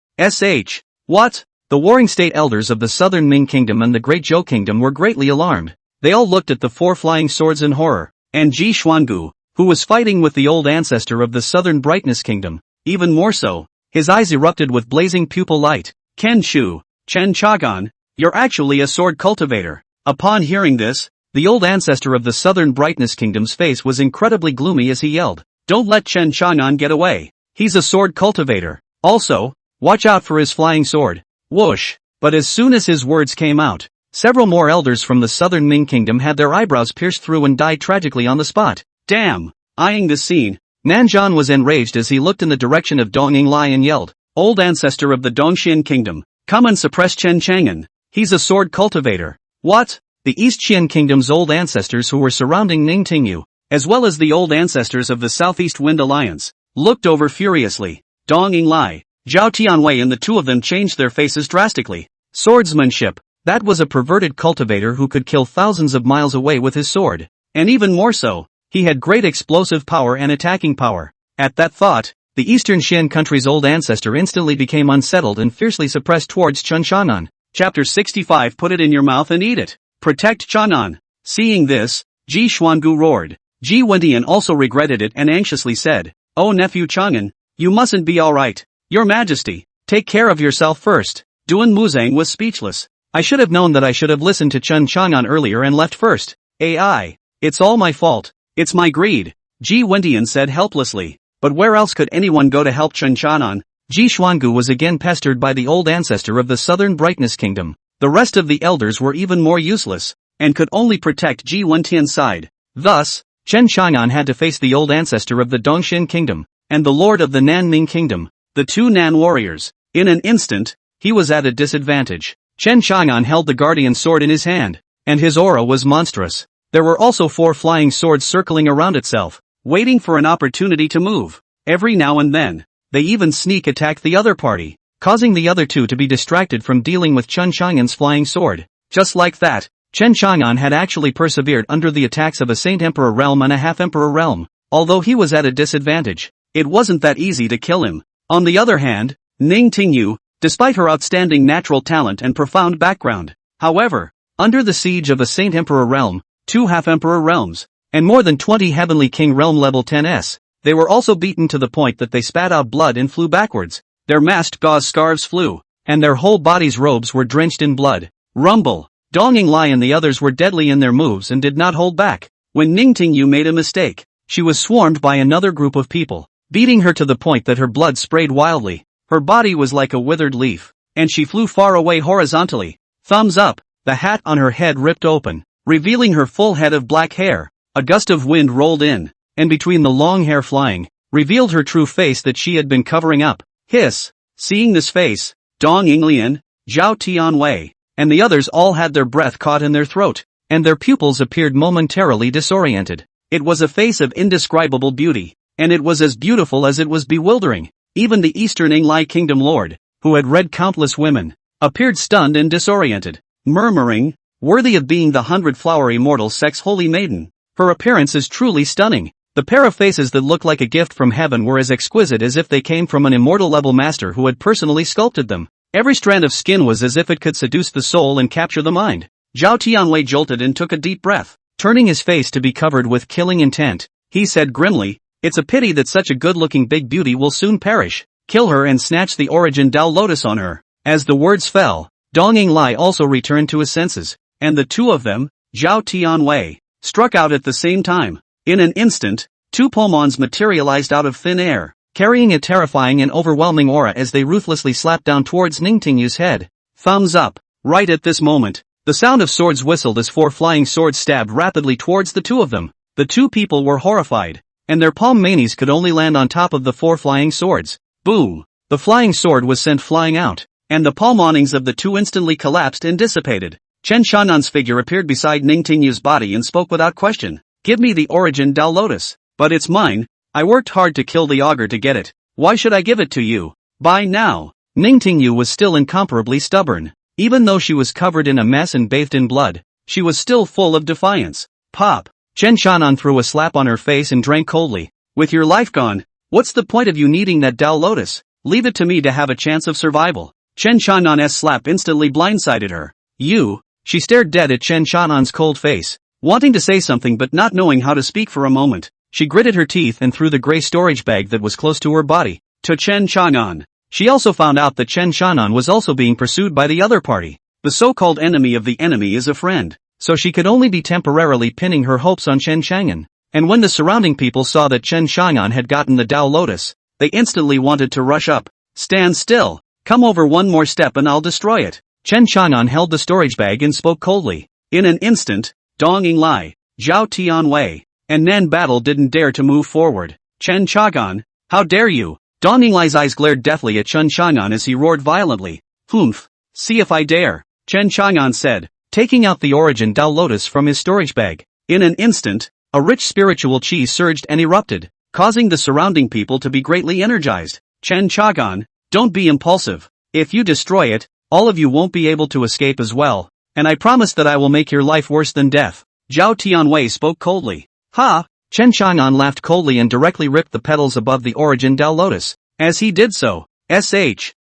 What? The warring state elders of the southern Ming Kingdom and the Great Zhou Kingdom were greatly alarmed. They all looked at the 4 flying swords in horror, and Ji Xuangu, who was fighting with the old ancestor of the southern Brightness Kingdom, even more so. His eyes erupted with blazing pupil light. Ken Shu, Chen Chagan, you're actually a sword cultivator. Upon hearing this, the old ancestor of the southern Brightness Kingdom's face was incredibly gloomy as he yelled, don't let Chen Chang'an get away. He's a sword cultivator. Also, watch out for his flying sword. Whoosh! But as soon as his words came out, several more elders from the southern Ming Kingdom had their eyebrows pierced through and died tragically on the spot. Damn! Eyeing the scene, Nanjan was enraged as he looked in the direction of Donging Lai and yelled, old ancestor of the Dongxian kingdom, come and suppress Chen Chang'an. He's a sword cultivator. What? The East Qian kingdom's old ancestors who were surrounding Ning Tingyu, as well as the old ancestors of the Southeast Wind Alliance, looked over furiously. Dong Yinglai, Zhao Tianwei and the two of them changed their faces drastically. Swordsmanship. That was a perverted cultivator who could kill thousands of miles away with his sword. And even more so, he had great explosive power and attacking power. At that thought, the Eastern Qian country's old ancestor instantly became unsettled and fiercely suppressed towards Chen Chang'an. Chapter 65. Put it in your mouth and eat it. Protect Chang'an. Seeing this, Ji Xuangu roared. Ji Wendian also regretted it and anxiously said, "Oh nephew Chang'an, you mustn't be alright. Your Majesty, take care of yourself first." Duan Muzang was speechless. I should have known that I should have listened to Chen Chang'an earlier and left first. AI. It's all my fault. It's my greed. Ji Wendian said helplessly. But where else could anyone go to help Chen Chang'an? Ji Xuangu was again pestered by the old ancestor of the Southern Brightness Kingdom. The rest of the elders were even more useless, and could only protect Ji Wentian's side. Thus, Chen Chang'an had to face the old ancestor of the Dongxian Kingdom, and the lord of the Nanning Kingdom, the two Nan warriors. In an instant, he was at a disadvantage. Chen Chang'an held the guardian sword in his hand, and his aura was monstrous. There were also 4 flying swords circling around itself, waiting for an opportunity to move. Every now and then, they even sneak attacked the other party, causing the other two to be distracted from dealing with Chen Chang'an's flying sword. Just like that, Chen Chang'an had actually persevered under the attacks of a Saint Emperor realm and a Half Emperor realm. Although he was at a disadvantage, it wasn't that easy to kill him. On the other hand, Ning Tingyu, despite her outstanding natural talent and profound background, however, under the siege of a Saint Emperor realm, 2 Half Emperor realms, and more than 20 Heavenly King realm level 10s, they were also beaten to the point that they spat out blood and flew backwards. Their masked gauze scarves flew, and their whole bodies' robes were drenched in blood. Rumble. Dong Yinglai and the others were deadly in their moves and did not hold back. When Ning Tingyu made a mistake, she was swarmed by another group of people, beating her to the point that her blood sprayed wildly. Her body was like a withered leaf, and she flew far away horizontally. Thumbs up. The hat on her head ripped open, revealing her full head of black hair. A gust of wind rolled in, and between the long hair flying, revealed her true face that she had been covering up. Hiss. Seeing this face, Dong Yinglian, Zhao Tianwei, and the others all had their breath caught in their throat, and their pupils appeared momentarily disoriented. It was a face of indescribable beauty, and it was as beautiful as it was bewildering. Even the Eastern Yinglai Kingdom Lord, who had read countless women, appeared stunned and disoriented, murmuring, "Worthy of being the 100-flower immortal sex holy maiden. Her appearance is truly stunning." The pair of faces that looked like a gift from heaven were as exquisite as if they came from an immortal-level master who had personally sculpted them. Every strand of skin was as if it could seduce the soul and capture the mind. Zhao Tianwei jolted and took a deep breath. Turning his face to be covered with killing intent, he said grimly, "It's a pity that such a good-looking big beauty will soon perish. Kill her and snatch the Origin Duel Lotus on her." As the words fell, Dong Yinglai also returned to his senses, and the two of them, Zhao Tianwei, struck out at the same time. In an instant, 2 Pomons materialized out of thin air, carrying a terrifying and overwhelming aura as they ruthlessly slapped down towards Ning Tingyu's head. Thumbs up. Right at this moment, the sound of swords whistled as 4 flying swords stabbed rapidly towards the two of them. The two people were horrified, and their palm manis could only land on top of the 4 flying swords. Boom! The flying sword was sent flying out, and the palm awnings of the two instantly collapsed and dissipated. Chen Chang'an's figure appeared beside Ning Tingyu's body and spoke without question. "Give me the Origin Duel Lotus. But it's mine. I worked hard to kill the augur to get it. Why should I give it to you? Buy now." Ning Tingyu was still incomparably stubborn. Even though she was covered in a mess and bathed in blood, she was still full of defiance. Pop! Chen Chang'an threw a slap on her face and drank coldly. "With your life gone, what's the point of you needing that Duel Lotus? Leave it to me to have a chance of survival." Chen Chang'an's slap instantly blindsided her. "You?" She stared dead at Chen Chang'an's cold face, wanting to say something but not knowing how to speak for a moment. She gritted her teeth and threw the gray storage bag that was close to her body to Chen Chang'an. She also found out that Chen Chang'an was also being pursued by the other party. The so-called enemy of the enemy is a friend, so she could only be temporarily pinning her hopes on Chen Chang'an. And when the surrounding people saw that Chen Chang'an had gotten the Duel Lotus, they instantly wanted to rush up. "Stand still. Come over one more step and I'll destroy it." Chen Chang'an held the storage bag and spoke coldly. In an instant, Dong Yinglai, Zhao Tianwei, and Nan Battle didn't dare to move forward. "Chen Chang'an, how dare you?" Dong Lai's eyes glared deathly at Chen Chang'an as he roared violently. Humph. See if I dare, Chen Chang'an said, taking out the Origin Lotus from his storage bag. In an instant, a rich spiritual chi surged and erupted, causing the surrounding people to be greatly energized. Chen Chang'an, don't be impulsive. If you destroy it, all of you won't be able to escape as well, and I promise that I will make your life worse than death. Zhao Tianwei spoke coldly. Ha! Chen Chang'an laughed coldly and directly ripped the petals above the Origin Lotus. As he did so,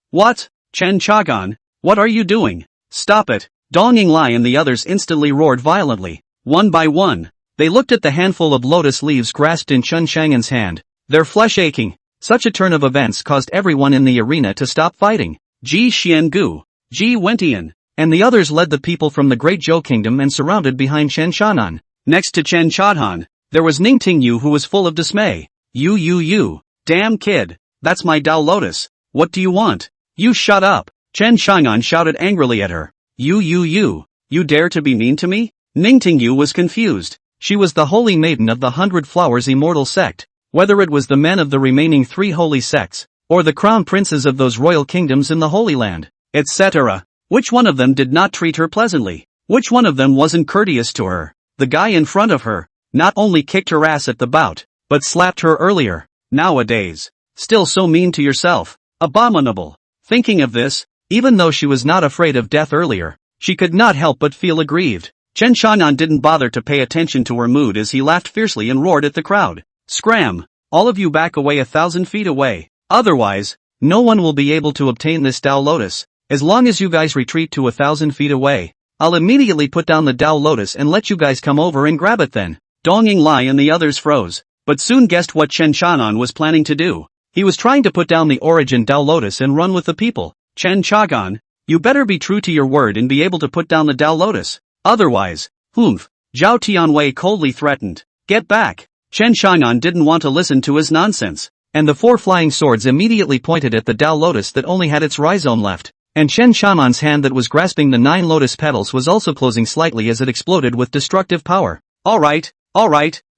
What? Chen Chang'an, what are you doing? Stop it! Dong Lai and the others instantly roared violently. One by one, they looked at the handful of lotus leaves grasped in Chen Chang'an's hand, their flesh aching. Such a turn of events caused everyone in the arena to stop fighting. Ji Xiangu, Ji Wentian, and the others led the people from the Great Zhou Kingdom and surrounded behind Chen Chang'an. Next to Chen Chang'an, there was Ning Tingyu, who was full of dismay. You, damn kid, that's my Dao Lotus, what do you want? You shut up, Chen Chang'an shouted angrily at her. You dare to be mean to me? Ning Tingyu was confused. She was the holy maiden of the 100 Flowers immortal sect. Whether it was the men of the remaining 3 holy sects, or the crown princes of those royal kingdoms in the Holy Land, etc., which one of them did not treat her pleasantly? Which one of them wasn't courteous to her? The guy in front of her not only kicked her ass at the bout, but slapped her earlier. Nowadays, still so mean to yourself. Abominable. Thinking of this, even though she was not afraid of death earlier, she could not help but feel aggrieved. Chen Chang'an didn't bother to pay attention to her mood as he laughed fiercely and roared at the crowd. Scram! All of you back away 1,000 feet away. Otherwise, no one will be able to obtain this Dao Lotus. As long as you guys retreat to 1,000 feet away, I'll immediately put down the Dao Lotus and let you guys come over and grab it then. Dong Lai and the others froze, but soon guessed what Chen Chang'an was planning to do. He was trying to put down the Origin Dao Lotus and run with the people. Chen Chang'an, you better be true to your word and be able to put down the Dao Lotus. Otherwise, humph, Zhao Tianwei coldly threatened. Get back. Chen Chang'an didn't want to listen to his nonsense, and the 4 flying swords immediately pointed at the Dao Lotus that only had its rhizome left, and Chen Chang'an's hand that was grasping the 9 lotus petals was also closing slightly as it exploded with destructive power. Alright,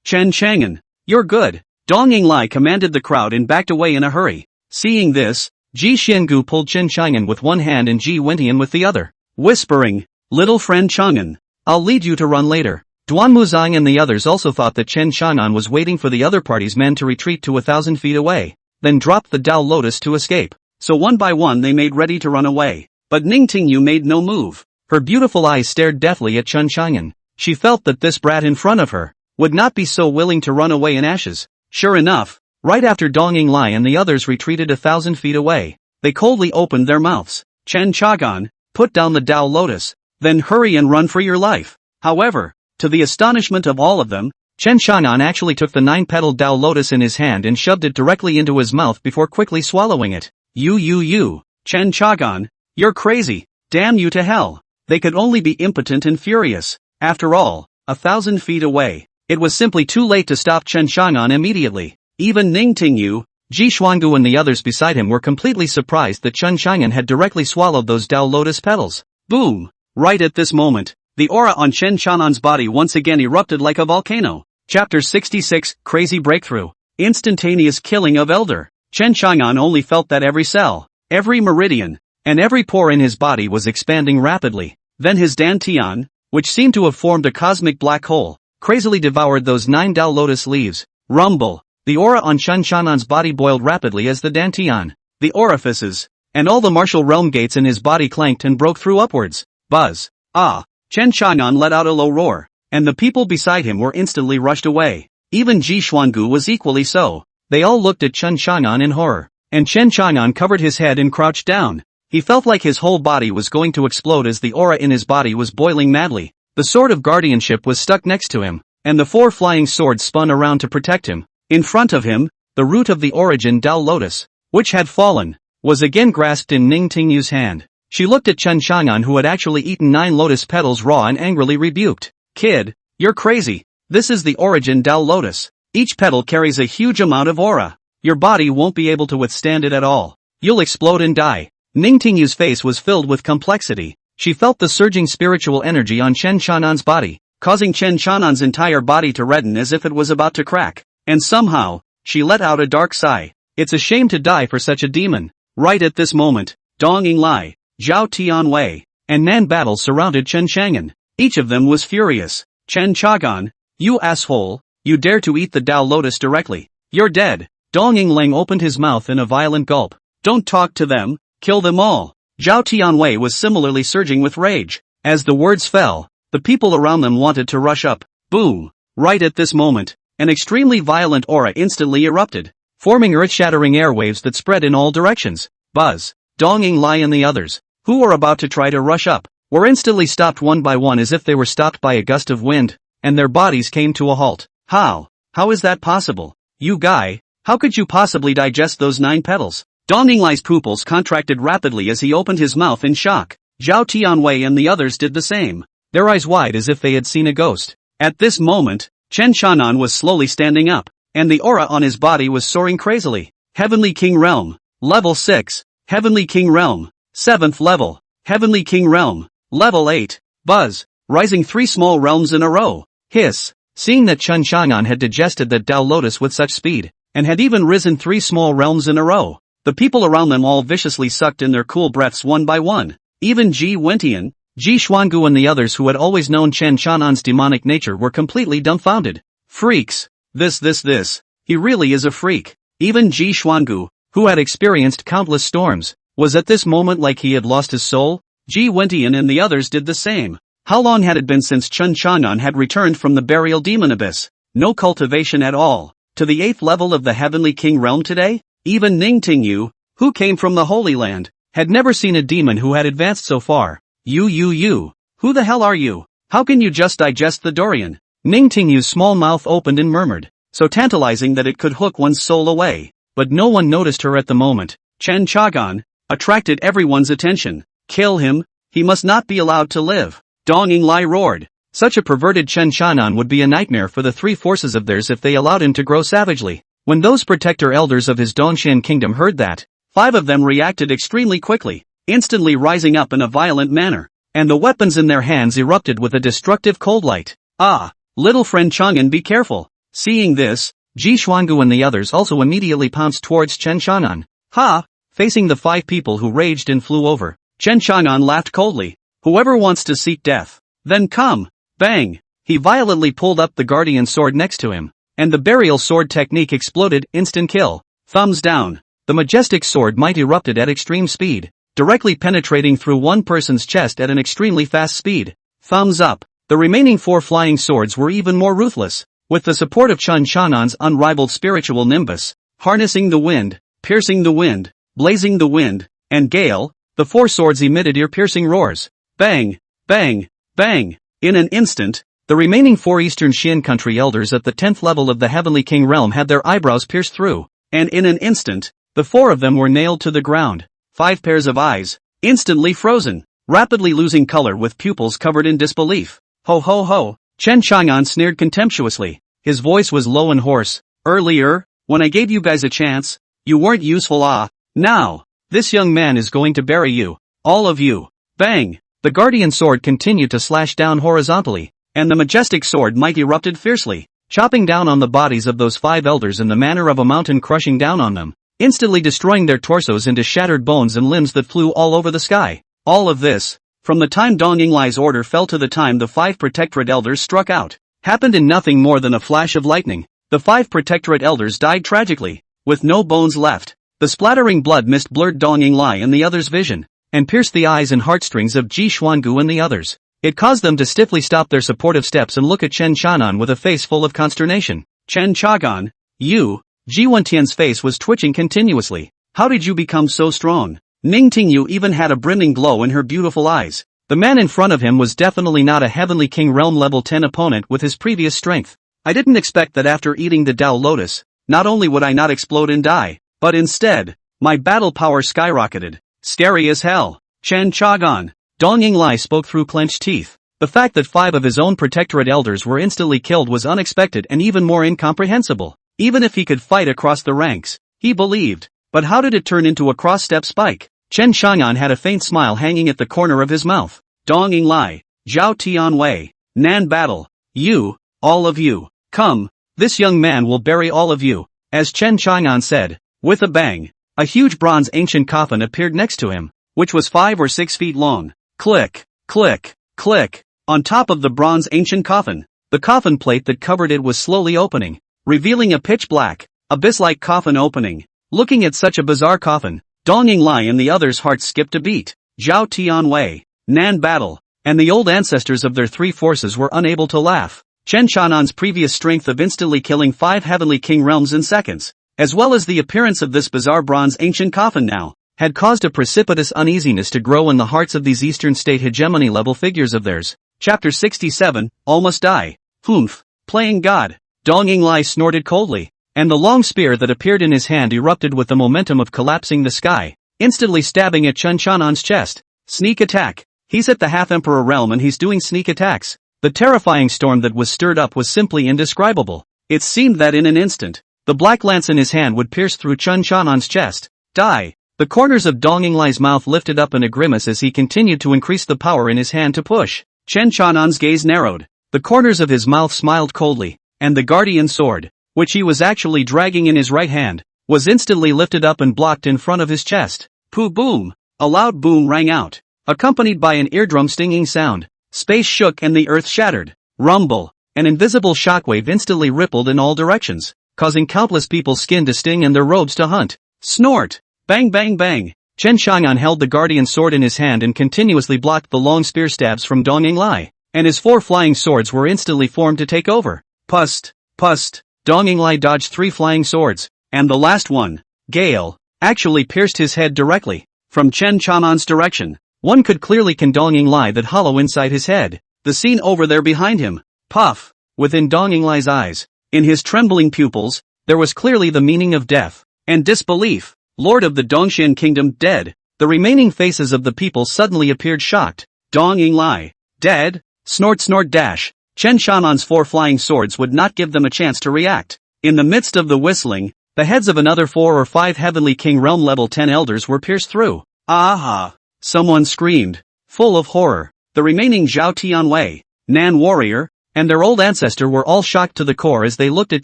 Chen Chang'an, you're good, Dong Lai commanded the crowd and backed away in a hurry. Seeing this, Ji Xiangu pulled Chen Chang'an with one hand and Ji Wentian with the other, whispering, little friend Chang'an, I'll lead you to run later. Duan Muzang and the others also thought that Chen Chang'an was waiting for the other party's men to retreat to 1,000 feet away, then dropped the Dao Lotus to escape. So one by one they made ready to run away. But Ning Tingyu made no move. Her beautiful eyes stared deathly at Chen Chang'an. She felt that this brat in front of her would not be so willing to run away in ashes. Sure enough, right after Dong Lai and the others retreated 1,000 feet away, they coldly opened their mouths. Chen Chang'an, put down the Dao Lotus, then hurry and run for your life. However, to the astonishment of all of them, Chen Chang'an actually took the 9-petaled Dao Lotus in his hand and shoved it directly into his mouth before quickly swallowing it. You, Chen Chang'an, you're crazy, damn you to hell. They could only be impotent and furious. After all, 1,000 feet away, it was simply too late to stop Chen Chang'an immediately. Even Ning Tingyu, Ji Xuangu and the others beside him were completely surprised that Chen Chang'an had directly swallowed those Dao Lotus petals. Boom! Right at this moment, the aura on Chen Chang'an's body once again erupted like a volcano. Chapter 66, Crazy Breakthrough. Instantaneous killing of Elder. Chen Chang'an only felt that every cell, every meridian, and every pore in his body was expanding rapidly. Then his dantian, which seemed to have formed a cosmic black hole, crazily devoured those 9 Dao Lotus leaves. Rumble. The aura on Chen Chang'an's body boiled rapidly as the dantian, the orifices, and all the martial realm gates in his body clanked and broke through upwards. Buzz. Ah. Chen Chang'an let out a low roar, and the people beside him were instantly rushed away. Even Ji Xuangu was equally so. They all looked at Chen Chang'an in horror, and Chen Chang'an covered his head and crouched down. He felt like his whole body was going to explode as the aura in his body was boiling madly. The sword of guardianship was stuck next to him, and the 4 flying swords spun around to protect him. In front of him, the root of the Origin Dao Lotus, which had fallen, was again grasped in Ning Tingyu's hand. She looked at Chen Chang'an, who had actually eaten 9 lotus petals raw, and angrily rebuked. Kid, you're crazy. This is the Origin Dao Lotus. Each petal carries a huge amount of aura. Your body won't be able to withstand it at all. You'll explode and die. Ning Tingyu's face was filled with complexity. She felt the surging spiritual energy on Chen Chang'an's body, causing Chen Chang'an's entire body to redden as if it was about to crack. And somehow, she let out a dark sigh. It's a shame to die for such a demon. Right at this moment, Dong Yinglai, Zhao Tianwei, and Nan Battle surrounded Chen Chang'an. Each of them was furious. Chen Chang'an, you asshole, you dare to eat the Duel Lotus directly. You're dead. Dong Yinglang opened his mouth in a violent gulp. Don't talk to them, kill them all. Zhao Tianwei was similarly surging with rage. As the words fell, the people around them wanted to rush up. Boom! Right at this moment, an extremely violent aura instantly erupted, forming earth-shattering airwaves that spread in all directions. Buzz, Dong Yinglai and the others, who were about to try to rush up, were instantly stopped one by one as if they were stopped by a gust of wind, and their bodies came to a halt. How? How is that possible? You guy, how could you possibly digest those 9 petals? Dong Yinglai's pupils contracted rapidly as he opened his mouth in shock. Zhao Tianwei and the others did the same, their eyes wide as if they had seen a ghost. At this moment, Chen Chang'an was slowly standing up, and the aura on his body was soaring crazily. Heavenly King Realm, Level 6, Heavenly King Realm, 7th level, Heavenly King Realm, Level 8, Buzz, rising 3 small realms in a row. Hiss, seeing that Chen Chang'an had digested that Duel Lotus with such speed, and had even risen 3 small realms in a row, the people around them all viciously sucked in their cool breaths one by one. Even Ji Wentian, Ji Xuangu and the others who had always known Chen Chang'an's demonic nature were completely dumbfounded. Freaks. This. He really is a freak. Even Ji Xuangu, who had experienced countless storms, was at this moment like he had lost his soul. Ji Wentian and the others did the same. How long had it been since Chen Chang'an had returned from the burial demon abyss? No cultivation at all. To the 8th level of the Heavenly King Realm today? Even Ning Tingyu, who came from the Holy Land, had never seen a demon who had advanced so far. You. Who the hell are you? How can you just digest the Dorian? Ning Tingyu's small mouth opened and murmured, so tantalizing that it could hook one's soul away. But no one noticed her at the moment. Chen Chang'an attracted everyone's attention. Kill him, he must not be allowed to live. Dong Yinglai roared. Such a perverted Chen Chang'an would be a nightmare for the 3 forces of theirs if they allowed him to grow savagely. When those protector elders of his Dongxian kingdom heard that, 5 of them reacted extremely quickly, instantly rising up in a violent manner, and the weapons in their hands erupted with a destructive cold light. Ah, little friend Chang'an, be careful. Seeing this, Ji Xuangu and the others also immediately pounced towards Chen Chang'an. Ha! Facing the 5 people who raged and flew over, Chen Chang'an laughed coldly. Whoever wants to seek death, then come. Bang! He violently pulled up the guardian sword next to him, and the burial sword technique exploded. Instant kill. Thumbs down. The majestic sword might erupted at extreme speed, directly penetrating through one person's chest at an extremely fast speed. Thumbs up. The remaining 4 flying swords were even more ruthless, with the support of Chen Chang'an's unrivaled spiritual nimbus, harnessing the wind, piercing the wind, blazing the wind, and gale, the 4 swords emitted ear-piercing roars. Bang! Bang! Bang! In an instant, the remaining 4 Eastern Xian country elders at the 10th level of the Heavenly King Realm had their eyebrows pierced through, and in an instant, the 4 of them were nailed to the ground. 5 pairs of eyes, instantly frozen, rapidly losing color with pupils covered in disbelief. Ho ho ho, Chen Chang'an sneered contemptuously. His voice was low and hoarse. Earlier, when I gave you guys a chance, you weren't useful. Now, this young man is going to bury you. All of you. Bang! The guardian sword continued to slash down horizontally, and the majestic sword might erupted fiercely, chopping down on the bodies of those 5 elders in the manner of a mountain crushing down on them, instantly destroying their torsos into shattered bones and limbs that flew all over the sky. All of this, from the time Dong Yinglai's order fell to the time the 5 Protectorate elders struck out, happened in nothing more than a flash of lightning. The 5 Protectorate elders died tragically, with no bones left. The splattering blood mist blurred Dong Yinglai and the others' vision, and pierced the eyes and heartstrings of Ji Xuangu and the others. It caused them to stiffly stop their supportive steps and look at Chen Chang'an with a face full of consternation. Chen Chang'an, you, Ji Wentian's face was twitching continuously. How did you become so strong? Ning Tingyu even had a brimming glow in her beautiful eyes. The man in front of him was definitely not a Heavenly King Realm level 10 opponent with his previous strength. I didn't expect that after eating the Duel Lotus, not only would I not explode and die, but instead, my battle power skyrocketed. Scary as hell. Chen Chang'an. Dong Yinglai spoke through clenched teeth. The fact that 5 of his own Protectorate elders were instantly killed was unexpected and even more incomprehensible. Even if he could fight across the ranks, he believed. But how did it turn into a cross-step spike? Chen Chang'an had a faint smile hanging at the corner of his mouth. Dong Yinglai, Zhao Tianwei, Nan Battle, you, all of you, come, this young man will bury all of you. As Chen Chang'an said, With a bang, a huge bronze ancient coffin appeared next to him, which was 5 or 6 feet long. Click, click, click. On top of the bronze ancient coffin, the coffin plate that covered it was slowly opening, revealing a pitch-black, abyss-like coffin opening. Looking at such a bizarre coffin, Dong Yinglai and the others' hearts skipped a beat. Zhao Tianwei, Nan Battle, and the old ancestors of their 3 forces were unable to laugh. Chen Shanan's previous strength of instantly killing 5 heavenly king realms in seconds, as well as the appearance of this bizarre bronze ancient coffin now, had caused a precipitous uneasiness to grow in the hearts of these Eastern State hegemony level figures of theirs. Chapter 67, Almost Die. Humph, playing God. Dong Yinglai snorted coldly, and the long spear that appeared in his hand erupted with the momentum of collapsing the sky, instantly stabbing at Chen Shanan's chest. Sneak attack. He's at the half-emperor realm and he's doing sneak attacks. The terrifying storm that was stirred up was simply indescribable. It seemed that in an instant, the black lance in his hand would pierce through Chen Shanan's chest. Die. The corners of Dong Yinglai's mouth lifted up in a grimace as he continued to increase the power in his hand to push. Chen Shanan's gaze narrowed. The corners of his mouth smiled coldly, and the guardian sword, which he was actually dragging in his right hand, was instantly lifted up and blocked in front of his chest. Pooh boom! A loud boom rang out, accompanied by an eardrum-stinging sound. Space shook and the earth shattered. Rumble! An invisible shockwave instantly rippled in all directions, causing countless people's skin to sting and their robes to hunt. Snort! Bang bang bang! Chen Shangan held the guardian sword in his hand and continuously blocked the long spear stabs from Dong Yinglai, and his 4 flying swords were instantly formed to take over. Pust! Pust! Dong Yinglai dodged 3 flying swords, and the last one, Gale, actually pierced his head directly. From Chen Shanan's direction, one could clearly can Dong Yinglai that hollow inside his head. The scene over there behind him. Puff! Within Dong Yinglai's eyes, in his trembling pupils, there was clearly the meaning of death and disbelief. Lord of the Dongxian kingdom dead. The remaining faces of the people suddenly appeared shocked. Dong Yinglai, dead? Snort snort dash. Chen Shanan's 4 flying swords would not give them a chance to react. In the midst of the whistling, the heads of another 4 or 5 heavenly king realm level 10 elders were pierced through. Aha! Someone screamed, full of horror. The remaining Zhao Tianwei, Nan warrior, and their old ancestor were all shocked to the core as they looked at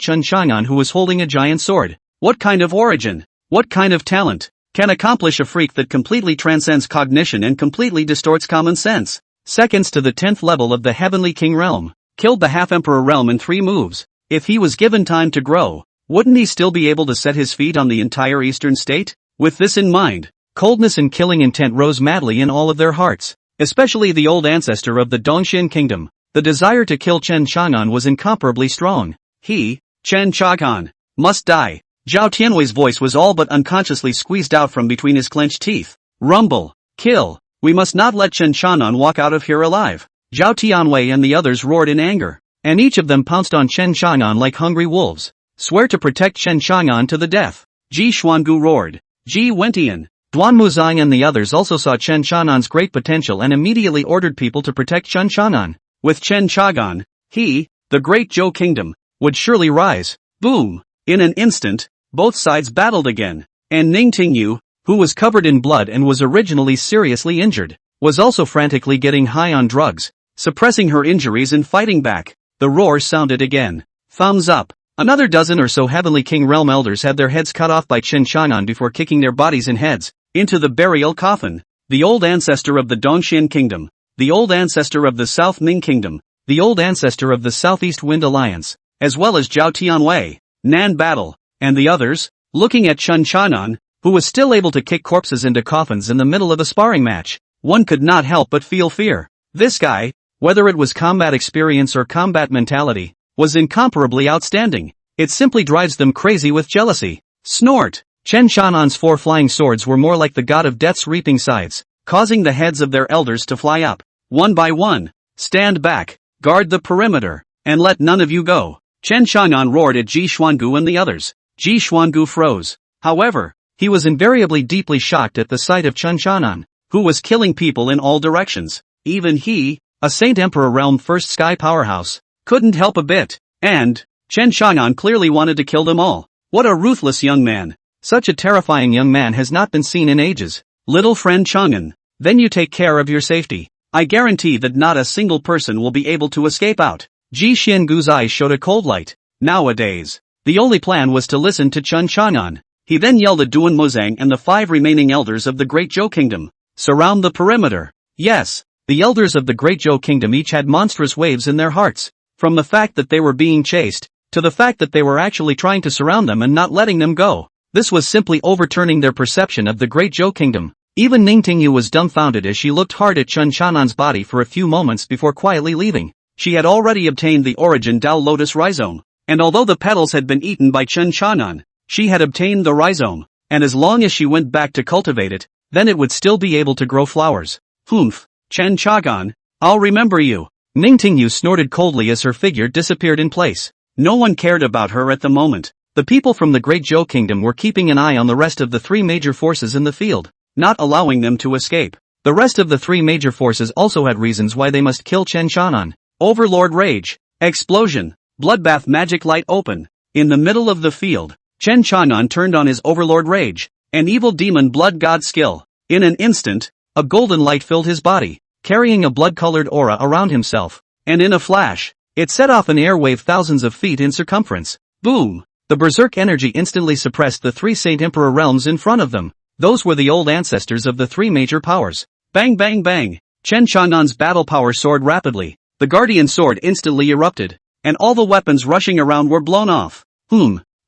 Chen Shangan, who was holding a giant sword. What kind of origin? What kind of talent can accomplish a freak that completely transcends cognition and completely distorts common sense? Seconds to the 10th level of the Heavenly King realm, killed the half-emperor realm in 3 moves. If he was given time to grow, wouldn't he still be able to set his feet on the entire eastern state? With this in mind, coldness and killing intent rose madly in all of their hearts, especially the old ancestor of the Dongxian kingdom. The desire to kill Chen Shangan was incomparably strong. He, Chen Shangan, must die. Zhao Tianwei's voice was all but unconsciously squeezed out from between his clenched teeth. Rumble! Kill! We must not let Chen Shangan walk out of here alive. Zhao Tianwei and the others roared in anger, and each of them pounced on Chen Shangan like hungry wolves. Swear to protect Chen Shangan to the death. Ji Xuangu roared. Ji Wentian, Duan Muzang and the others also saw Chen Shangan's great potential and immediately ordered people to protect Chen Shangan. With Chen Shangan, he, the great Zhou kingdom, would surely rise. Boom! In an instant, both sides battled again, and Ning Tingyu, who was covered in blood and was originally seriously injured, was also frantically getting high on drugs, suppressing her injuries and fighting back. The roar sounded again. Thumbs up. Another dozen or so Heavenly King realm elders had their heads cut off by Chen Shangan before kicking their bodies and heads into the burial coffin. The old ancestor of the Dongxian kingdom, the old ancestor of the South Ming kingdom, the old ancestor of the Southeast Wind Alliance, as well as Zhao Tianwei, Nan Battle, and the others, looking at Chen Shangan, who was still able to kick corpses into coffins in the middle of a sparring match. One could not help but feel fear. This guy, whether it was combat experience or combat mentality, was incomparably outstanding. It simply drives them crazy with jealousy. Snort! Chen Shanan's 4 flying swords were more like the god of death's reaping scythes, causing the heads of their elders to fly up. One by one. Stand back, guard the perimeter, and let none of you go. Chen Shangan roared at Ji Xuangu and the others. Ji Xuangu froze. However, he was invariably deeply shocked at the sight of Chen Shangan, who was killing people in all directions. Even he, a Saint Emperor realm first sky powerhouse, couldn't help a bit. And Chen Shangan clearly wanted to kill them all. What a ruthless young man. Such a terrifying young man has not been seen in ages. Little friend Chang'an, then you take care of your safety. I guarantee that not a single person will be able to escape out. Ji Xiangu's eyes showed a cold light. Nowadays, the only plan was to listen to Chen Shangan. He then yelled at Duan Mozang and the 5 remaining elders of the Great Zhou Kingdom. Surround the perimeter. Yes, the elders of the Great Zhou Kingdom each had monstrous waves in their hearts. From the fact that they were being chased, to the fact that they were actually trying to surround them and not letting them go. This was simply overturning their perception of the Great Zhou Kingdom. Even Ningtingyu was dumbfounded as she looked hard at Chen Chanan's body for a few moments before quietly leaving. She had already obtained the Origin Lotus rhizome, and although the petals had been eaten by Chen Chanan, she had obtained the rhizome, and as long as she went back to cultivate it, then it would still be able to grow flowers. Humph, Chen Chagan, I'll remember you. Ningtingyu snorted coldly as her figure disappeared in place. No one cared about her at the moment. The people from the Great Zhou Kingdom were keeping an eye on the rest of the 3 major forces in the field, not allowing them to escape. The rest of the 3 major forces also had reasons why they must kill Chen Chanan. Overlord Rage. Explosion. Bloodbath magic light open. In the middle of the field, Chen Chanan turned on his Overlord Rage, an evil demon blood god skill. In an instant, a golden light filled his body, carrying a blood-colored aura around himself, and in a flash, it set off an airwave thousands of feet in circumference. Boom! The berserk energy instantly suppressed the 3 Saint Emperor realms in front of them. Those were the old ancestors of the 3 major powers. Bang bang bang! Chen Chanan's battle power soared rapidly. The Guardian Sword instantly erupted, and all the weapons rushing around were blown off.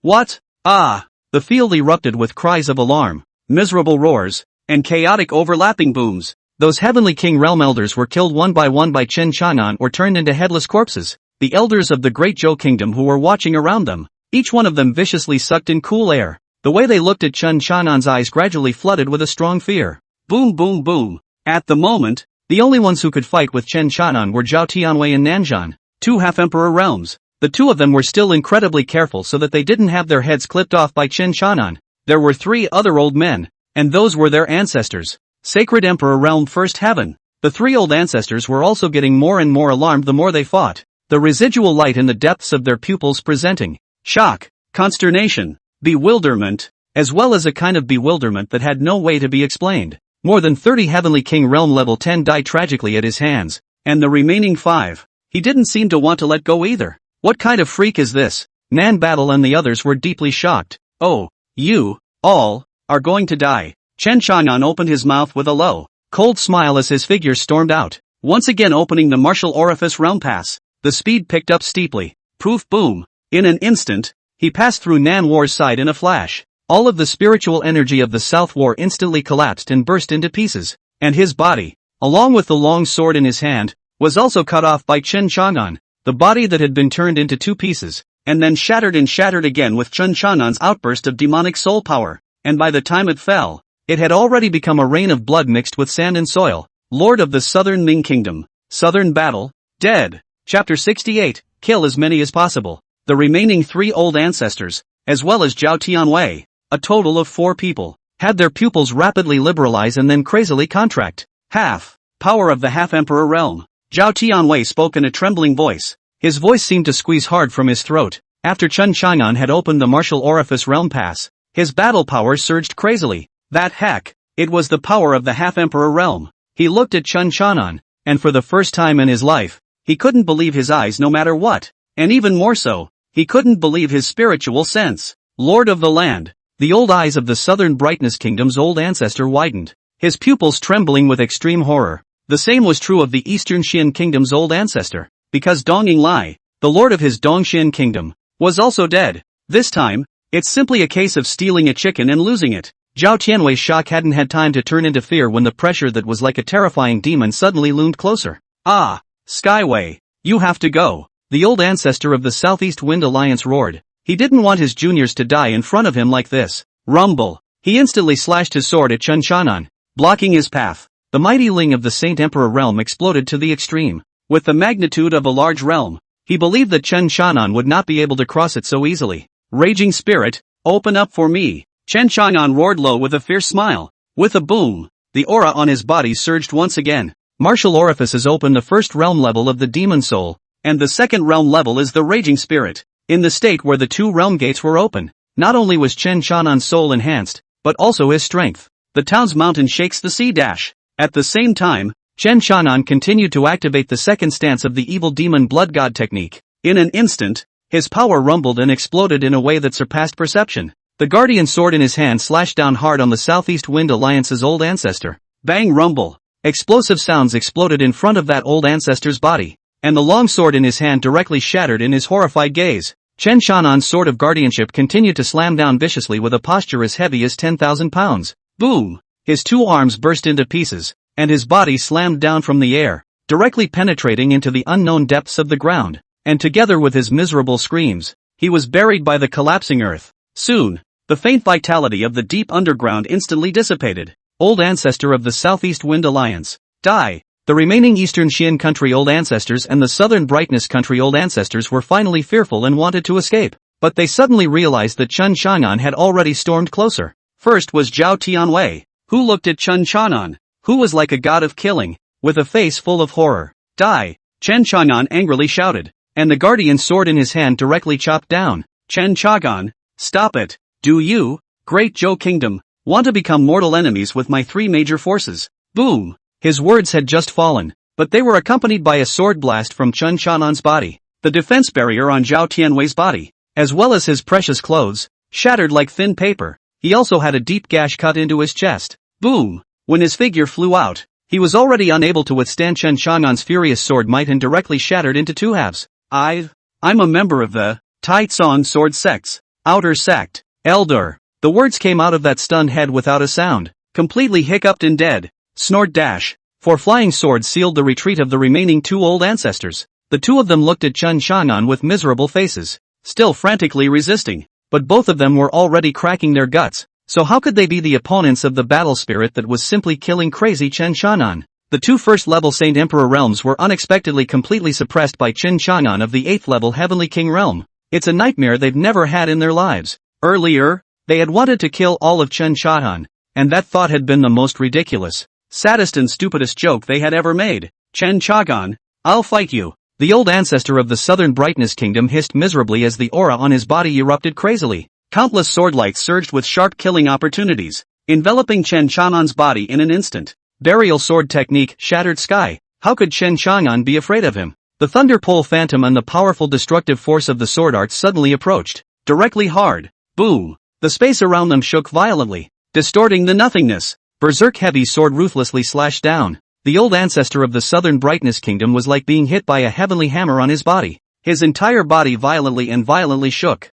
What? Ah! The field erupted with cries of alarm, miserable roars, and chaotic overlapping booms. Those Heavenly King Realm elders were killed one by Chen Chanan or turned into headless corpses. The elders of the Great Zhou Kingdom who were watching around them, each one of them viciously sucked in cool air. The way they looked at Chen Chanan's eyes gradually flooded with a strong fear. Boom boom boom. At the moment, the only ones who could fight with Chen Chanan were Zhao Tianwei and Nanzhan, 2 half-emperor realms. The 2 of them were still incredibly careful so that they didn't have their heads clipped off by Chen Chanan. There were 3 other old men, and those were their ancestors. Sacred Emperor Realm First Heaven. The 3 old ancestors were also getting more and more alarmed the more they fought, the residual light in the depths of their pupils presenting shock, consternation, bewilderment, as well as a kind of bewilderment that had no way to be explained. More than 30 Heavenly King Realm Level 10 died tragically at his hands, and the remaining 5, he didn't seem to want to let go either. What kind of freak is this? Nan Battle and the others were deeply shocked. Oh, you, all, are going to die. Chen Chanan opened his mouth with a low, cold smile as his figure stormed out, once again opening the Martial Orifice Realm Pass. The speed picked up steeply. Poof boom. In an instant, he passed through Nan War's side in a flash. All of the spiritual energy of the South War instantly collapsed and burst into pieces, and his body, along with the long sword in his hand, was also cut off by Chen Chanan. The body that had been turned into 2 pieces, and then shattered again with Chen Chanan's outburst of demonic soul power, and by the time it fell, it had already become a rain of blood mixed with sand and soil. Lord of the Southern Ming Kingdom, Southern Battle, dead. Chapter 68, kill as many as possible. The remaining 3 old ancestors, as well as Zhao Tianwei, a total of 4 people, had their pupils rapidly liberalize and then crazily contract. Half, power of the half-emperor realm. Zhao Tianwei spoke in a trembling voice. His voice seemed to squeeze hard from his throat. After Chen Chanan had opened the Martial Orifice Realm Pass, his battle power surged crazily. That heck, it was the power of the half-emperor realm. He looked at Chen Chanan, and for the first time in his life, he couldn't believe his eyes no matter what, and even more so, he couldn't believe his spiritual sense. Lord of the land, the old eyes of the Southern Brightness Kingdom's old ancestor widened, his pupils trembling with extreme horror. The same was true of the Eastern Xian Kingdom's old ancestor, because Dongying Lai, the lord of his Dongxian Kingdom, was also dead. This time, it's simply a case of stealing a chicken and losing it. Zhao Tianwei's shock hadn't had time to turn into fear when the pressure that was like a terrifying demon suddenly loomed closer. Ah, Skyway, you have to go. The old ancestor of the Southeast Wind Alliance roared. He didn't want his juniors to die in front of him like this. Rumble. He instantly slashed his sword at Chen Chanan, blocking his path. The mighty Ling of the Saint Emperor realm exploded to the extreme. With the magnitude of a large realm, he believed that Chen Chanan would not be able to cross it so easily. Raging spirit, open up for me. Chen Chanan roared low with a fierce smile. With a boom, the aura on his body surged once again. Martial orifices open the first realm level of the demon soul, and the second realm level is the raging spirit. In the state where the 2 realm gates were open, not only was Chen Chanan's soul enhanced, but also his strength. The town's mountain shakes the sea dash. At the same time, Chen Chanan continued to activate the second stance of the evil demon blood god technique. In an instant, his power rumbled and exploded in a way that surpassed perception. The guardian sword in his hand slashed down hard on the Southeast Wind Alliance's old ancestor. Bang rumble. Explosive sounds exploded in front of that old ancestor's body, and the long sword in his hand directly shattered in his horrified gaze. Chen Shanan's sword of guardianship continued to slam down viciously with a posture as heavy as 10,000 pounds. Boom! His two arms burst into pieces, and his body slammed down from the air, directly penetrating into the unknown depths of the ground, and together with his miserable screams, he was buried by the collapsing earth. Soon, the faint vitality of the deep underground instantly dissipated. Old ancestor of the Southeast Wind Alliance, die! The remaining Eastern Xian country old ancestors and the Southern Brightness country old ancestors were finally fearful and wanted to escape, but they suddenly realized that Chen Chang'an had already stormed closer. First was Zhao Tianwei, who looked at Chen Chang'an, who was like a god of killing, with a face full of horror. Die! Chen Chang'an angrily shouted, and the guardian sword in his hand directly chopped down. Chen Chang'an, stop it! Do you, Great Zhou Kingdom, want to become mortal enemies with my three major forces? Boom! His words had just fallen, but they were accompanied by a sword blast from Chen Shanan's body. The defense barrier on Zhao Tianwei's body, as well as his precious clothes, shattered like thin paper. He also had a deep gash cut into his chest. Boom! When his figure flew out, he was already unable to withstand Chen Chang'an's furious sword might and directly shattered into two halves. I'm a member of the Tai Tsong Sword Sect's Outer Sect. Elder. The words came out of that stunned head without a sound, completely hiccuped and dead. Snort dash. Four flying swords sealed the retreat of the remaining two old ancestors. The two of them looked at Chen Chang'an with miserable faces, still frantically resisting, but both of them were already cracking their guts, so how could they be the opponents of the battle spirit that was simply killing crazy Chen Chang'an? The two first-level Saint Emperor realms were unexpectedly completely suppressed by Chen Chang'an of the 8th-level Heavenly King realm. It's a nightmare they've never had in their lives. Earlier, they had wanted to kill all of Chen Chang'an, and that thought had been the most ridiculous, saddest and stupidest joke they had ever made. Chen Chang'an, I'll fight you. The old ancestor of the Southern Brightness Kingdom hissed miserably as the aura on his body erupted crazily. Countless swordlights surged with sharp killing opportunities, enveloping Chen Chang'an's body in an instant. Burial sword technique shattered sky. How could Chen Chang'an be afraid of him? The thunder pole phantom and the powerful destructive force of the sword art suddenly approached, directly hard. Boom! The space around them shook violently, distorting the nothingness. Berserk heavy sword ruthlessly slashed down. The old ancestor of the Southern Brightness Kingdom was like being hit by a heavenly hammer on his body. His entire body violently shook.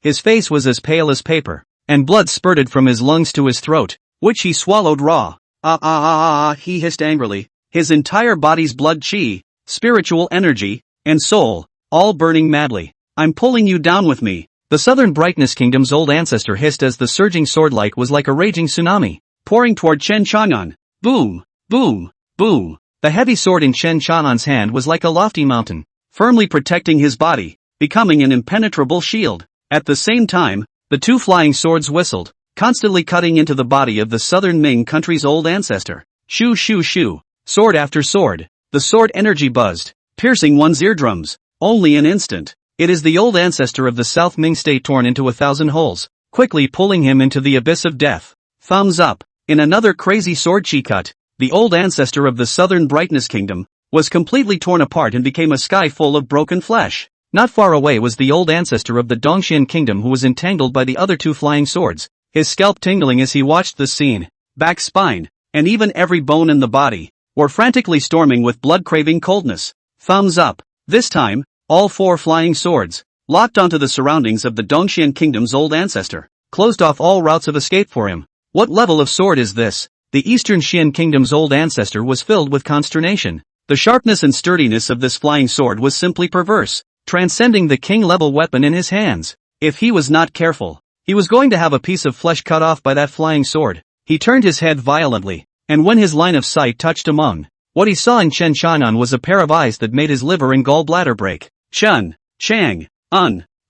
His face was as pale as paper, and blood spurted from his lungs to his throat, which he swallowed raw. He hissed angrily, his entire body's blood, chi, spiritual energy, and soul, all burning madly. I'm pulling you down with me. The Southern Brightness Kingdom's old ancestor hissed as the surging swordlight was like a raging tsunami, pouring toward Chen Chang'an. Boom! Boom! Boom! The heavy sword in Chen Chang'an's hand was like a lofty mountain, firmly protecting his body, becoming an impenetrable shield. At the same time, the two flying swords whistled, constantly cutting into the body of the Southern Ming country's old ancestor. Shoo shoo shoo! Sword after sword, the sword energy buzzed, piercing one's eardrums. Only an instant. It is the old ancestor of the South Ming state torn into 1,000 holes, quickly pulling him into the abyss of death. Thumbs up. In another crazy sword chi cut, the old ancestor of the Southern Brightness Kingdom was completely torn apart and became a sky full of broken flesh. Not far away was the old ancestor of the Dongxian Kingdom who was entangled by the other two flying swords, his scalp tingling as he watched the scene. Back, spine, and even every bone in the body were frantically storming with blood-craving coldness. Thumbs up. This time, all four flying swords, locked onto the surroundings of the Dongxian Kingdom's old ancestor, closed off all routes of escape for him. What level of sword is this? The Eastern Xian Kingdom's old ancestor was filled with consternation. The sharpness and sturdiness of this flying sword was simply perverse, transcending the king-level weapon in his hands. If he was not careful, he was going to have a piece of flesh cut off by that flying sword. He turned his head violently, and when his line of sight touched among, what he saw in Chen Chang'an was a pair of eyes that made his liver and gallbladder break. Chen, Chang,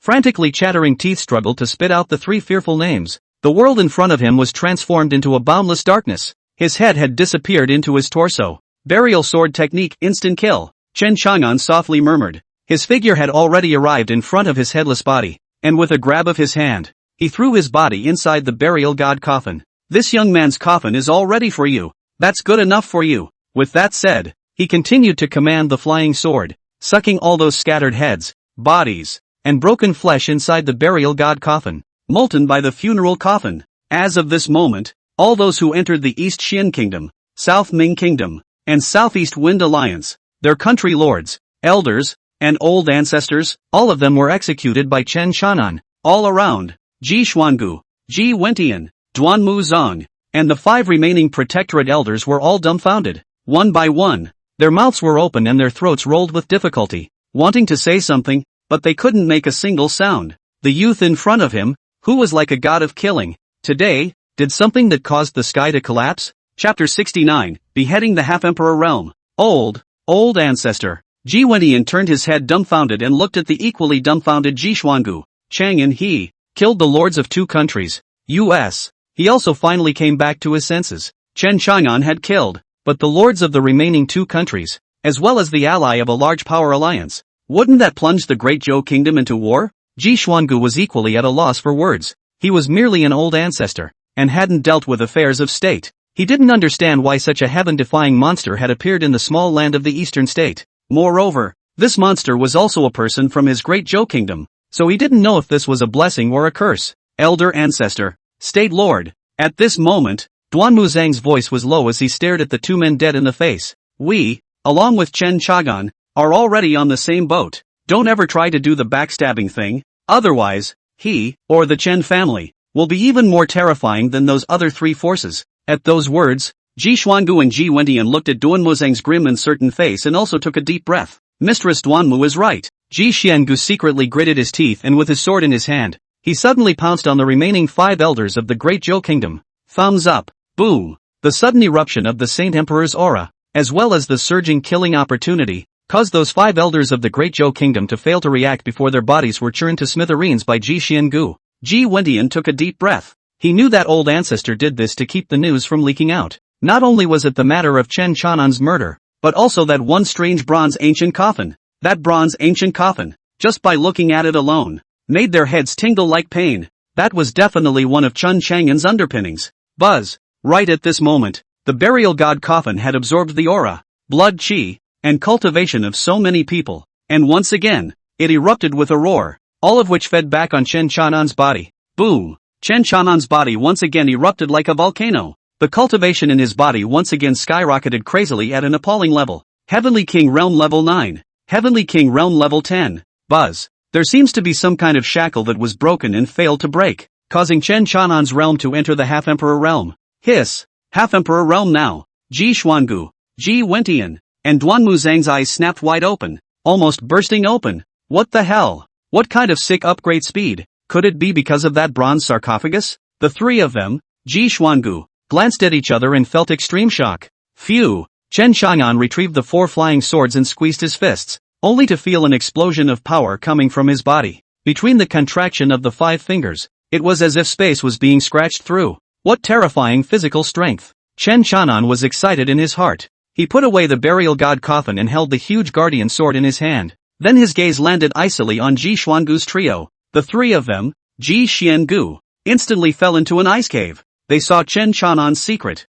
frantically chattering teeth struggled to spit out the three fearful names. The world in front of him was transformed into a boundless darkness. His head had disappeared into his torso. Burial sword technique, instant kill. Chen Chang'an softly murmured. His figure had already arrived in front of his headless body, and with a grab of his hand, he threw his body inside the burial god coffin. This young man's coffin is all ready for you. That's good enough for you. With that said, he continued to command the flying sword, sucking all those scattered heads, bodies, and broken flesh inside the burial god coffin. molten by the funeral coffin. As of this moment, all those who entered the East Xian Kingdom, South Ming Kingdom, and Southeast Wind Alliance, their country lords, elders, and old ancestors, all of them were executed by Chen Chanan. All around, Ji Xuangu, Ji Wentian, Duanmu Zong, and the 5 remaining Protectorate elders were all dumbfounded. One by one, their mouths were open and their throats rolled with difficulty, wanting to say something, but they couldn't make a single sound. The youth in front of him, who was like a god of killing, today, did something that caused the sky to collapse? Chapter 69, Beheading the Half-Emperor Realm. Old ancestor. Ji Wentian turned his head dumbfounded and looked at the equally dumbfounded Ji Xuangu. Chang'an he killed the lords of 2 countries. U.S. He also finally came back to his senses. Chen Chang'an had killed, but the lords of the remaining 2 countries, as well as the ally of a large power alliance. Wouldn't that plunge the Great Zhou Kingdom into war? Ji Xuangu was equally at a loss for words. He was merely an old ancestor, and hadn't dealt with affairs of state. He didn't understand why such a heaven-defying monster had appeared in the small land of the eastern state. Moreover, this monster was also a person from his Great Zhou Kingdom, so he didn't know if this was a blessing or a curse. Elder ancestor, State Lord. At this moment, Duanmu Zhang's voice was low as he stared at the 2 men dead in the face. We, along with Chen Chagan, are already on the same boat. Don't ever try to do the backstabbing thing, otherwise, he, or the Chen family, will be even more terrifying than those other 3 forces. At those words, Ji Xuangu and Ji Wentian looked at Duanmu Zhang's grim and certain face and also took a deep breath. Mistress Duanmu is right. Ji Xiangu secretly gritted his teeth and with his sword in his hand, he suddenly pounced on the remaining 5 elders of the Great Zhou Kingdom. Thumbs up. Boom. The sudden eruption of the Saint Emperor's aura, as well as the surging killing opportunity, caused those 5 elders of the Great Zhou Kingdom to fail to react before their bodies were churned to smithereens by Ji Xiangu. Ji Wentian took a deep breath. He knew that old ancestor did this to keep the news from leaking out. Not only was it the matter of Chen Chanan's murder, but also that one strange bronze ancient coffin. That bronze ancient coffin, just by looking at it alone, made their heads tingle like pain. That was definitely one of Chen Chang'an's underpinnings. Buzz. Right at this moment, the burial god coffin had absorbed the aura, blood, chi, and cultivation of so many people, and once again, it erupted with a roar, all of which fed back on Chen Chanan's body. Boom! Chen Chanan's body once again erupted like a volcano. The cultivation in his body once again skyrocketed crazily at an appalling level. Heavenly King Realm Level 9. Heavenly King Realm Level 10. Buzz. There seems to be some kind of shackle that was broken and failed to break, causing Chen Chanan's realm to enter the Half-Emperor realm. Hiss. Half-Emperor realm now. Ji Xuangu, Ji Wentian, and Duanmu Zhang's eyes snapped wide open, almost bursting open. What the hell? What kind of sick upgrade speed? Could it be because of that bronze sarcophagus? The 3 of them, Ji Xuangu, glanced at each other and felt extreme shock. Phew! Chen Chang'an retrieved the 4 flying swords and squeezed his fists, only to feel an explosion of power coming from his body. Between the contraction of the 5 fingers, it was as if space was being scratched through. What terrifying physical strength! Chen Chang'an was excited in his heart. He put away the burial god coffin and held the huge guardian sword in his hand. Then his gaze landed icily on Ji Xuangu's trio. The 3 of them, Ji Xiangu, instantly fell into an ice cave. They saw Chen Chang'an's secret.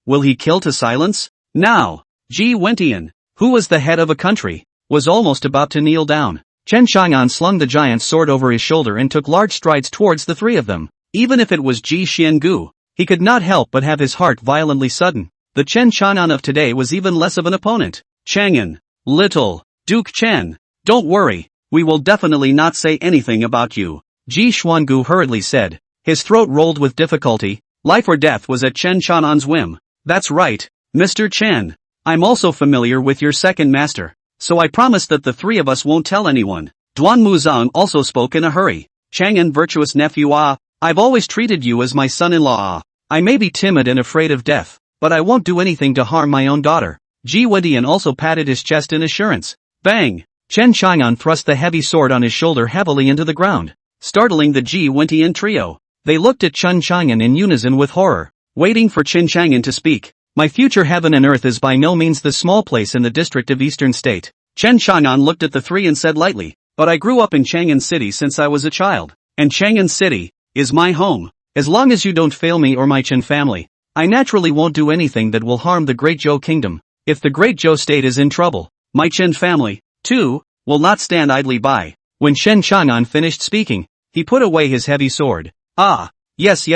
Will he kill to silence? Now, Ji Wentian, who was the head of a country, was almost about to kneel down. Chen Chang'an slung the giant sword over his shoulder and took large strides towards the 3 of them. Even if it was Ji Xiangu, he could not help but have his heart violently sudden. The Chen Chang'an of today was even less of an opponent. Chang'an, little Duke Chen, don't worry, we will definitely not say anything about you, Ji Xuangu hurriedly said. His throat rolled with difficulty. Life or death was at Chen Chang'an's whim. That's right, Mr. Chen. I'm also familiar with your second master, so I promise that the 3 of us won't tell anyone. Duanmu Zhang also spoke in a hurry. Chang'an, virtuous nephew, I've always treated you as my son-in-law. I may be timid and afraid of death, but I won't do anything to harm my own daughter. Ji Wentian also patted his chest in assurance. Bang! Chen Chang'an thrust the heavy sword on his shoulder heavily into the ground, startling the Ji Wentian trio. They looked at Chen Chang'an in unison with horror, waiting for Chen Chang'an to speak. My future heaven and earth is by no means the small place in the district of Eastern State. Chen Chang'an looked at the 3 and said lightly, but I grew up in Chang'an City since I was a child, and Chang'an City is my home. As long as you don't fail me or my Chen family, I naturally won't do anything that will harm the Great Zhou Kingdom. If the Great Zhou State is in trouble, my Chen family, too, will not stand idly by. When Chen Chang'an finished speaking, He put away his heavy sword. Ah, yes.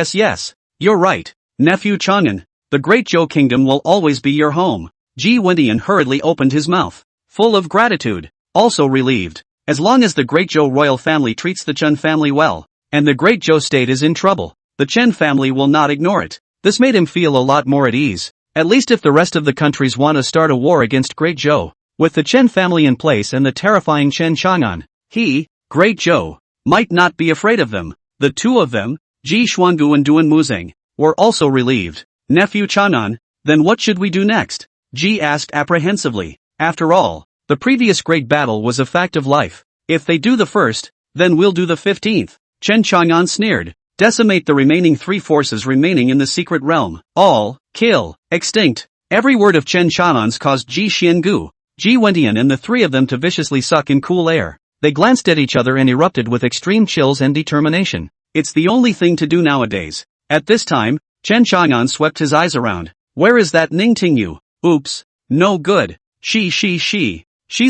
You're right, nephew Chang'an. The Great Zhou Kingdom will always be your home. Ji Wentian hurriedly opened his mouth, full of gratitude, also relieved. As long as the Great Zhou royal family treats the Chen family well, and the Great Zhou state is in trouble, the Chen family will not ignore it. This made him feel a lot more at ease. At least if the rest of the countries want to start a war against Great Zhou, with the Chen family in place and the terrifying Chen Chang'an, he, Great Zhou, might not be afraid of them. The two of them, Ji Xuangu and Duan Muzeng, were also relieved. Nephew Chang'an, then what should we do next? Ji asked apprehensively. After all, the previous great battle was a fact of life. If they do the first, then we'll do the 15th. Chen Chang'an sneered. Decimate the remaining 3 forces remaining in the secret realm. All, kill, extinct. Every word of Chen Chang'an's caused Ji Xiangu, Ji Wentian and the 3 of them to viciously suck in cool air. They glanced at each other and erupted with extreme chills and determination. It's the only thing to do nowadays. At this time, Chen Chang'an swept his eyes around. Where is that Ning Tingyu? Oops. No good. She's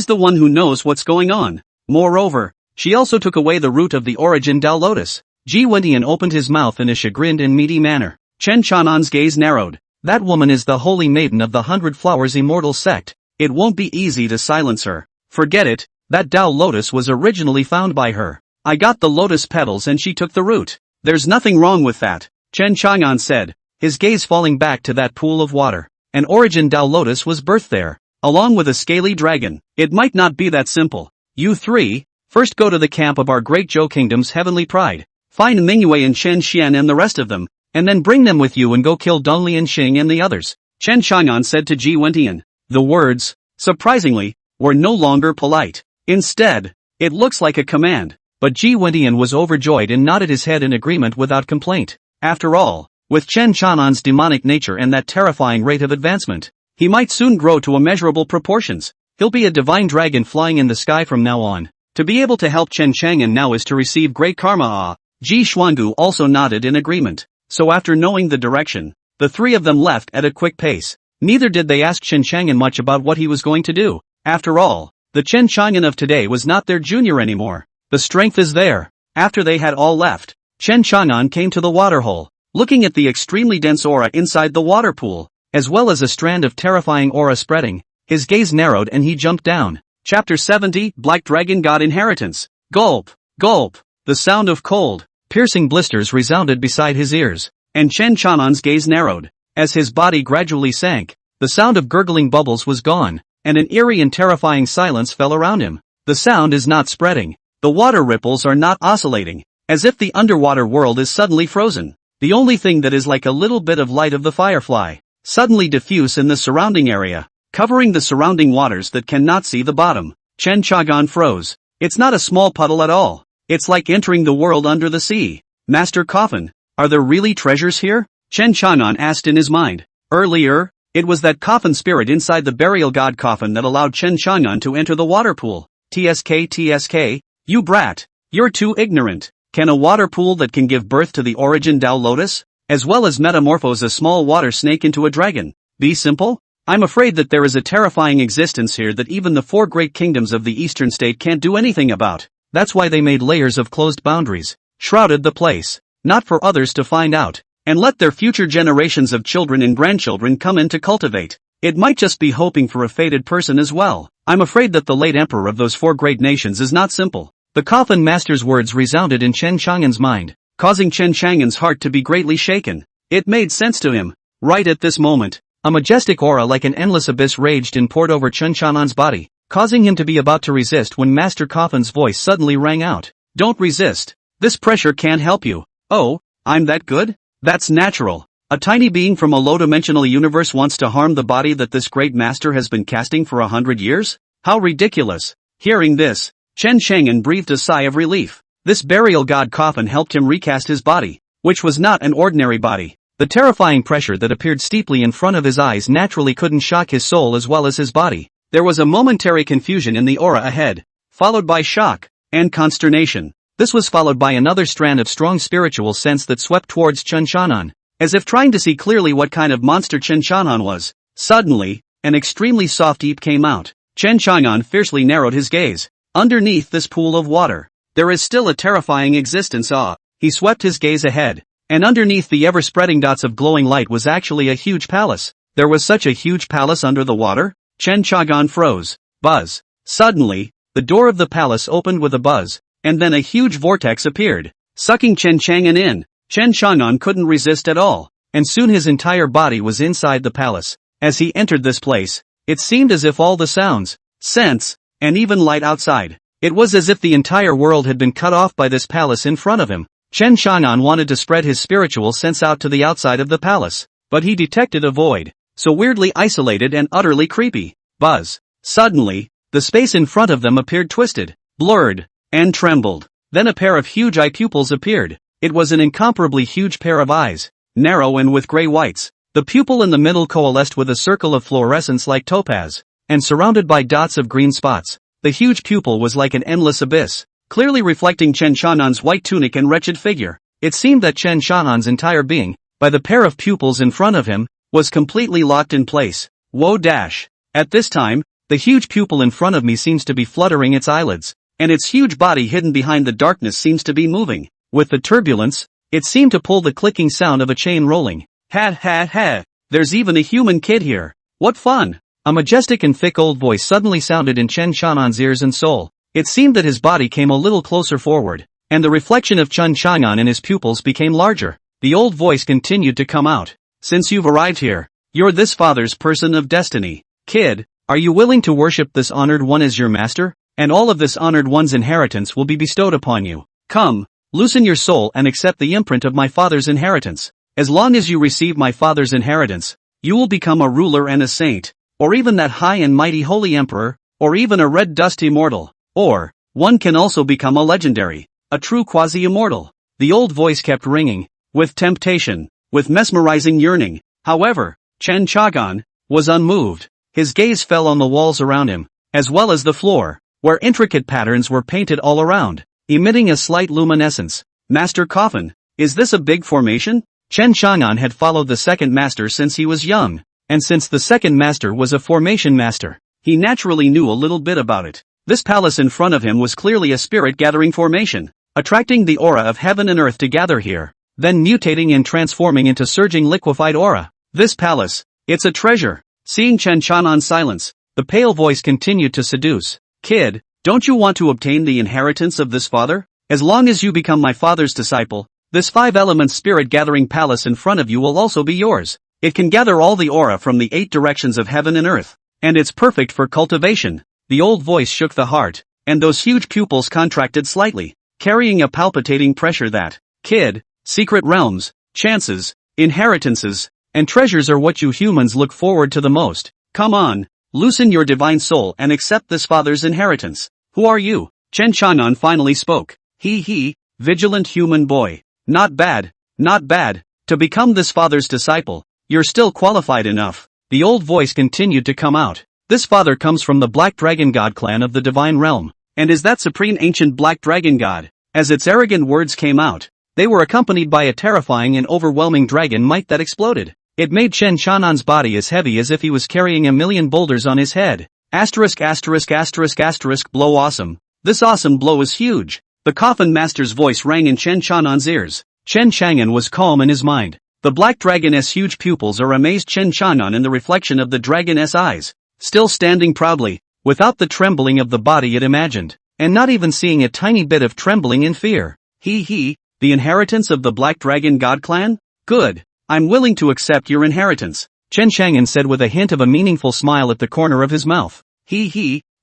the one who knows what's going on. Moreover, she also took away the root of the Origin Lotus. Ji Wentian opened his mouth in a chagrined and meaty manner. Chen Chang'an's gaze narrowed. That woman is the holy maiden of the 100 Flowers immortal sect. It won't be easy to silence her. Forget it, that Duel Lotus was originally found by her. I got the lotus petals and she took the root. There's nothing wrong with that, Chen Chang'an said, his gaze falling back to that pool of water. An Origin Lotus was birthed there, along with a scaly dragon. It might not be that simple. You 3, first go to the camp of our Great Zhou Kingdom's heavenly pride. Find Mingyue and Chen Xian and the rest of them, and then bring them with you and go kill Dongli and Xing and the others, Chen Chang'an said to Ji Wentian. The words, surprisingly, were no longer polite. Instead, it looks like a command. But Ji Wentian was overjoyed and nodded his head in agreement without complaint. After all, with Chen Chang'an's demonic nature and that terrifying rate of advancement, he might soon grow to immeasurable proportions. He'll be a divine dragon flying in the sky from now on. To be able to help Chen Chang'an now is to receive great karma. Ji Xuangu also nodded in agreement. So after knowing the direction, the 3 of them left at a quick pace. Neither did they ask Chen Chang'an much about what he was going to do. After all, the Chen Chang'an of today was not their junior anymore. The strength is there. After they had all left, Chen Chang'an came to the waterhole, looking at the extremely dense aura inside the water pool, as well as a strand of terrifying aura spreading. His gaze narrowed and he jumped down. Chapter 70, Black Dragon God Inheritance. Gulp, gulp. The sound of cold, piercing blisters resounded beside his ears, and Chen Chang'an's gaze narrowed. As his body gradually sank, the sound of gurgling bubbles was gone, and an eerie and terrifying silence fell around him. The sound is not spreading. The water ripples are not oscillating, as if the underwater world is suddenly frozen. The only thing that is like a little bit of light of the firefly, suddenly diffuse in the surrounding area, covering the surrounding waters that cannot see the bottom. Chen Chang'an froze. It's not a small puddle at all. It's like entering the world under the sea. Master Coffin, are there really treasures here? Chen Chang'an asked in his mind. Earlier, it was that Coffin spirit inside the burial god Coffin that allowed Chen Chang'an to enter the water pool. TSK, you brat. You're too ignorant. Can a water pool that can give birth to the Origin Lotus, as well as metamorphose a small water snake into a dragon, be simple? I'm afraid that there is a terrifying existence here that even the 4 great kingdoms of the eastern state can't do anything about. That's why they made layers of closed boundaries, shrouded the place, not for others to find out, and let their future generations of children and grandchildren come in to cultivate. It might just be hoping for a fated person as well. I'm afraid that the late emperor of those 4 great nations is not simple. The Coffin master's words resounded in Chen Chang'an's mind, causing Chen Chang'an's heart to be greatly shaken. It made sense to him. Right at this moment, a majestic aura like an endless abyss raged and poured over Chen Chang'an's body, causing him to be about to resist when Master Coffin's voice suddenly rang out. Don't resist. This pressure can't help you. Oh, I'm that good? That's natural. A tiny being from a low-dimensional universe wants to harm the body that this great master has been casting for 100 years? How ridiculous. Hearing this, Chen Chang'an breathed a sigh of relief. This burial god Coffin helped him recast his body, which was not an ordinary body. The terrifying pressure that appeared steeply in front of his eyes naturally couldn't shock his soul as well as his body. There was a momentary confusion in the aura ahead, followed by shock and consternation. This was followed by another strand of strong spiritual sense that swept towards Chen Chang'an, as if trying to see clearly what kind of monster Chen Chang'an was. Suddenly, an extremely soft eep came out. Chen Chang'an fiercely narrowed his gaze. Underneath this pool of water, there is still a terrifying existence. He swept his gaze ahead, and underneath the ever-spreading dots of glowing light was actually a huge palace. There was such a huge palace under the water? Chen Chagan froze. Buzz. Suddenly, the door of the palace opened with a buzz, and then a huge vortex appeared, sucking Chen Chang'an in. Chen Chang'an couldn't resist at all, and soon his entire body was inside the palace. As he entered this place, it seemed as if all the sounds, scents, and even light outside, it was as if the entire world had been cut off by this palace in front of him. Chen Chang'an wanted to spread his spiritual sense out to the outside of the palace, but he detected a void, so weirdly isolated and utterly creepy. Buzz. Suddenly, the space in front of them appeared twisted, blurred, and trembled. Then a pair of huge eye pupils appeared. It was an incomparably huge pair of eyes, narrow and with gray whites. The pupil in the middle coalesced with a circle of fluorescence like topaz, and surrounded by dots of green spots. The huge pupil was like an endless abyss, clearly reflecting Chen Chang'an's white tunic and wretched figure. It seemed that Chen Chang'an's entire being, by the pair of pupils in front of him, was completely locked in place. Whoa dash. At this time, the huge pupil in front of me seems to be fluttering its eyelids, and its huge body hidden behind the darkness seems to be moving. With the turbulence, it seemed to pull the clicking sound of a chain rolling. Ha ha ha, there's even a human kid here. What fun! A majestic and thick old voice suddenly sounded in Chen Chang'an's ears and soul. It seemed that his body came a little closer forward, and the reflection of Chen Chang'an in his pupils became larger. The old voice continued to come out. Since you've arrived here, you're this father's person of destiny. Kid, are you willing to worship this honored one as your master? And all of this honored one's inheritance will be bestowed upon you. Come, loosen your soul and accept the imprint of my father's inheritance. As long as you receive my father's inheritance, you will become a ruler and a saint, or even that high and mighty holy emperor, or even a red dust immortal. Or, one can also become a legendary, a true quasi-immortal. The old voice kept ringing, with temptation, with mesmerizing yearning. However, Chen Chang'an was unmoved. His gaze fell on the walls around him, as well as the floor, where intricate patterns were painted all around, emitting a slight luminescence. Master Coffin, is this a big formation? Chen Chang'an had followed the second master since he was young, and since the second master was a formation master, he naturally knew a little bit about it. This palace in front of him was clearly a spirit-gathering formation, attracting the aura of heaven and earth to gather here, then mutating and transforming into surging liquefied aura. This palace, it's a treasure. Seeing Chen Chang'an's silence, the pale voice continued to seduce. Kid, don't you want to obtain the inheritance of this father? As long as you become my father's disciple, this 5-element spirit-gathering palace in front of you will also be yours. It can gather all the aura from the 8 directions of heaven and earth, and it's perfect for cultivation. The old voice shook the heart, and those huge pupils contracted slightly, carrying a palpitating pressure that, kid, secret realms, chances, inheritances, and treasures are what you humans look forward to the most. Come on, loosen your divine soul and accept this father's inheritance. Who are you? Chen Chang'an finally spoke. He, vigilant human boy. Not bad, not bad. To become this father's disciple, you're still qualified enough. The old voice continued to come out. This father comes from the Black Dragon God clan of the Divine Realm, and is that supreme ancient Black Dragon God. As its arrogant words came out, they were accompanied by a terrifying and overwhelming dragon might that exploded. It made Chen Chang'an's body as heavy as if he was carrying a million boulders on his head. Asterisk asterisk asterisk asterisk blow awesome. This awesome blow is huge. The Coffin Master's voice rang in Chen Chang'an's ears. Chen Chang'an was calm in his mind. The Black Dragon's huge pupils are amazed Chen Chang'an in the reflection of the dragon's eyes, still standing proudly, without the trembling of the body it imagined, and not even seeing a tiny bit of trembling in fear. The inheritance of the Black Dragon God clan? Good. I'm willing to accept your inheritance, Chen Chang'an said with a hint of a meaningful smile at the corner of his mouth.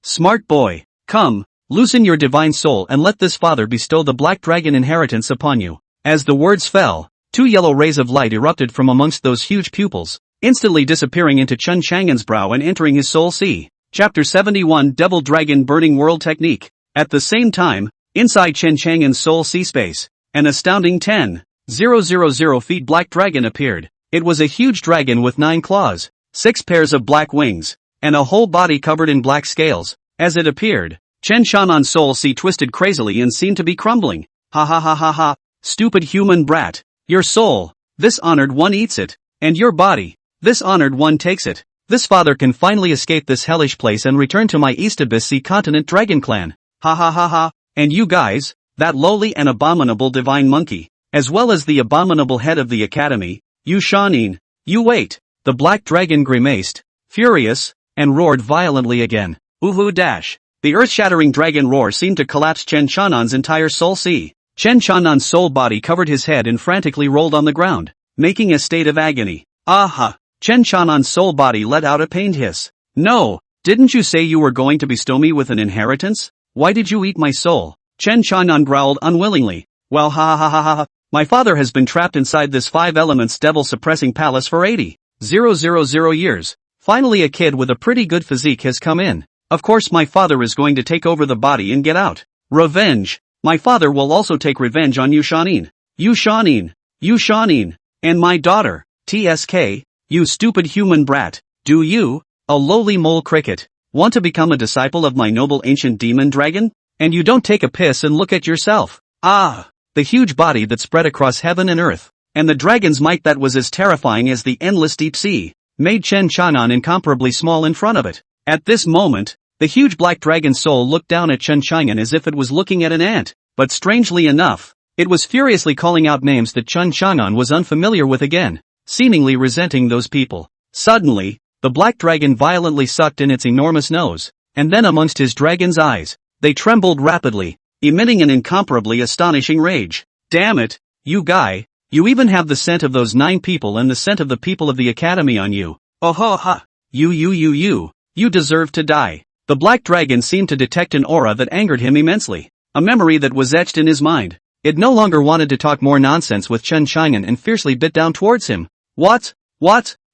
Smart boy. Come, loosen your divine soul and let this father bestow the Black Dragon inheritance upon you. As the words fell, 2 yellow rays of light erupted from amongst those huge pupils, instantly disappearing into Chen Chang'an's brow and entering his soul sea. Chapter 71 Devil Dragon Burning World Technique. At the same time, inside Chen Chang'an's soul sea space, an astounding 10,000 feet black dragon appeared. It was a huge dragon with 9 claws, 6 pairs of black wings, and a whole body covered in black scales. As it appeared, Chen Chang'an's soul sea twisted crazily and seemed to be crumbling. Ha, stupid human brat. Your soul, this honored one eats it, and your body, this honored one takes it. This father can finally escape this hellish place and return to my East Abyss Sea Continent Dragon Clan. Ha, And you guys, that lowly and abominable divine monkey, as well as the abominable head of the academy, you Shanin, you wait. The black dragon grimaced, furious, and roared violently again. Uhu dash. The earth-shattering dragon roar seemed to collapse Chen Chanan's entire soul sea. Chen Chanan's soul body covered his head and frantically rolled on the ground, making a state of agony. Aha! Chen Chanan's soul body let out a pained hiss. No, didn't you say you were going to bestow me with an inheritance? Why did you eat my soul? Chen Chanan growled unwillingly. Well ha ha ha ha ha. My father has been trapped inside this 5 elements devil-suppressing palace for 80,000 years. Finally a kid with a pretty good physique has come in. Of course my father is going to take over the body and get out. Revenge. My father will also take revenge on you Shanin. You Shanin. You Shanin. And my daughter. TSK. You stupid human brat. Do you, a lowly mole cricket, want to become a disciple of my noble ancient demon dragon? And you don't take a piss and look at yourself. Ah! The huge body that spread across heaven and earth, and the dragon's might that was as terrifying as the endless deep sea, made Chen Chanan incomparably small in front of it. At this moment, the huge black dragon's soul looked down at Chen Chanan as if it was looking at an ant, but strangely enough, it was furiously calling out names that Chen Chanan was unfamiliar with again, seemingly resenting those people. Suddenly, the black dragon violently sucked in its enormous nose, and then amongst his dragon's eyes, they trembled rapidly, emitting an incomparably astonishing rage. Damn it, you guy, you even have the scent of those 9 people and the scent of the people of the academy on you. Oh ha ha. You deserve to die. The black dragon seemed to detect an aura that angered him immensely, a memory that was etched in his mind. It no longer wanted to talk more nonsense with Chen Chanan and fiercely bit down towards him. What?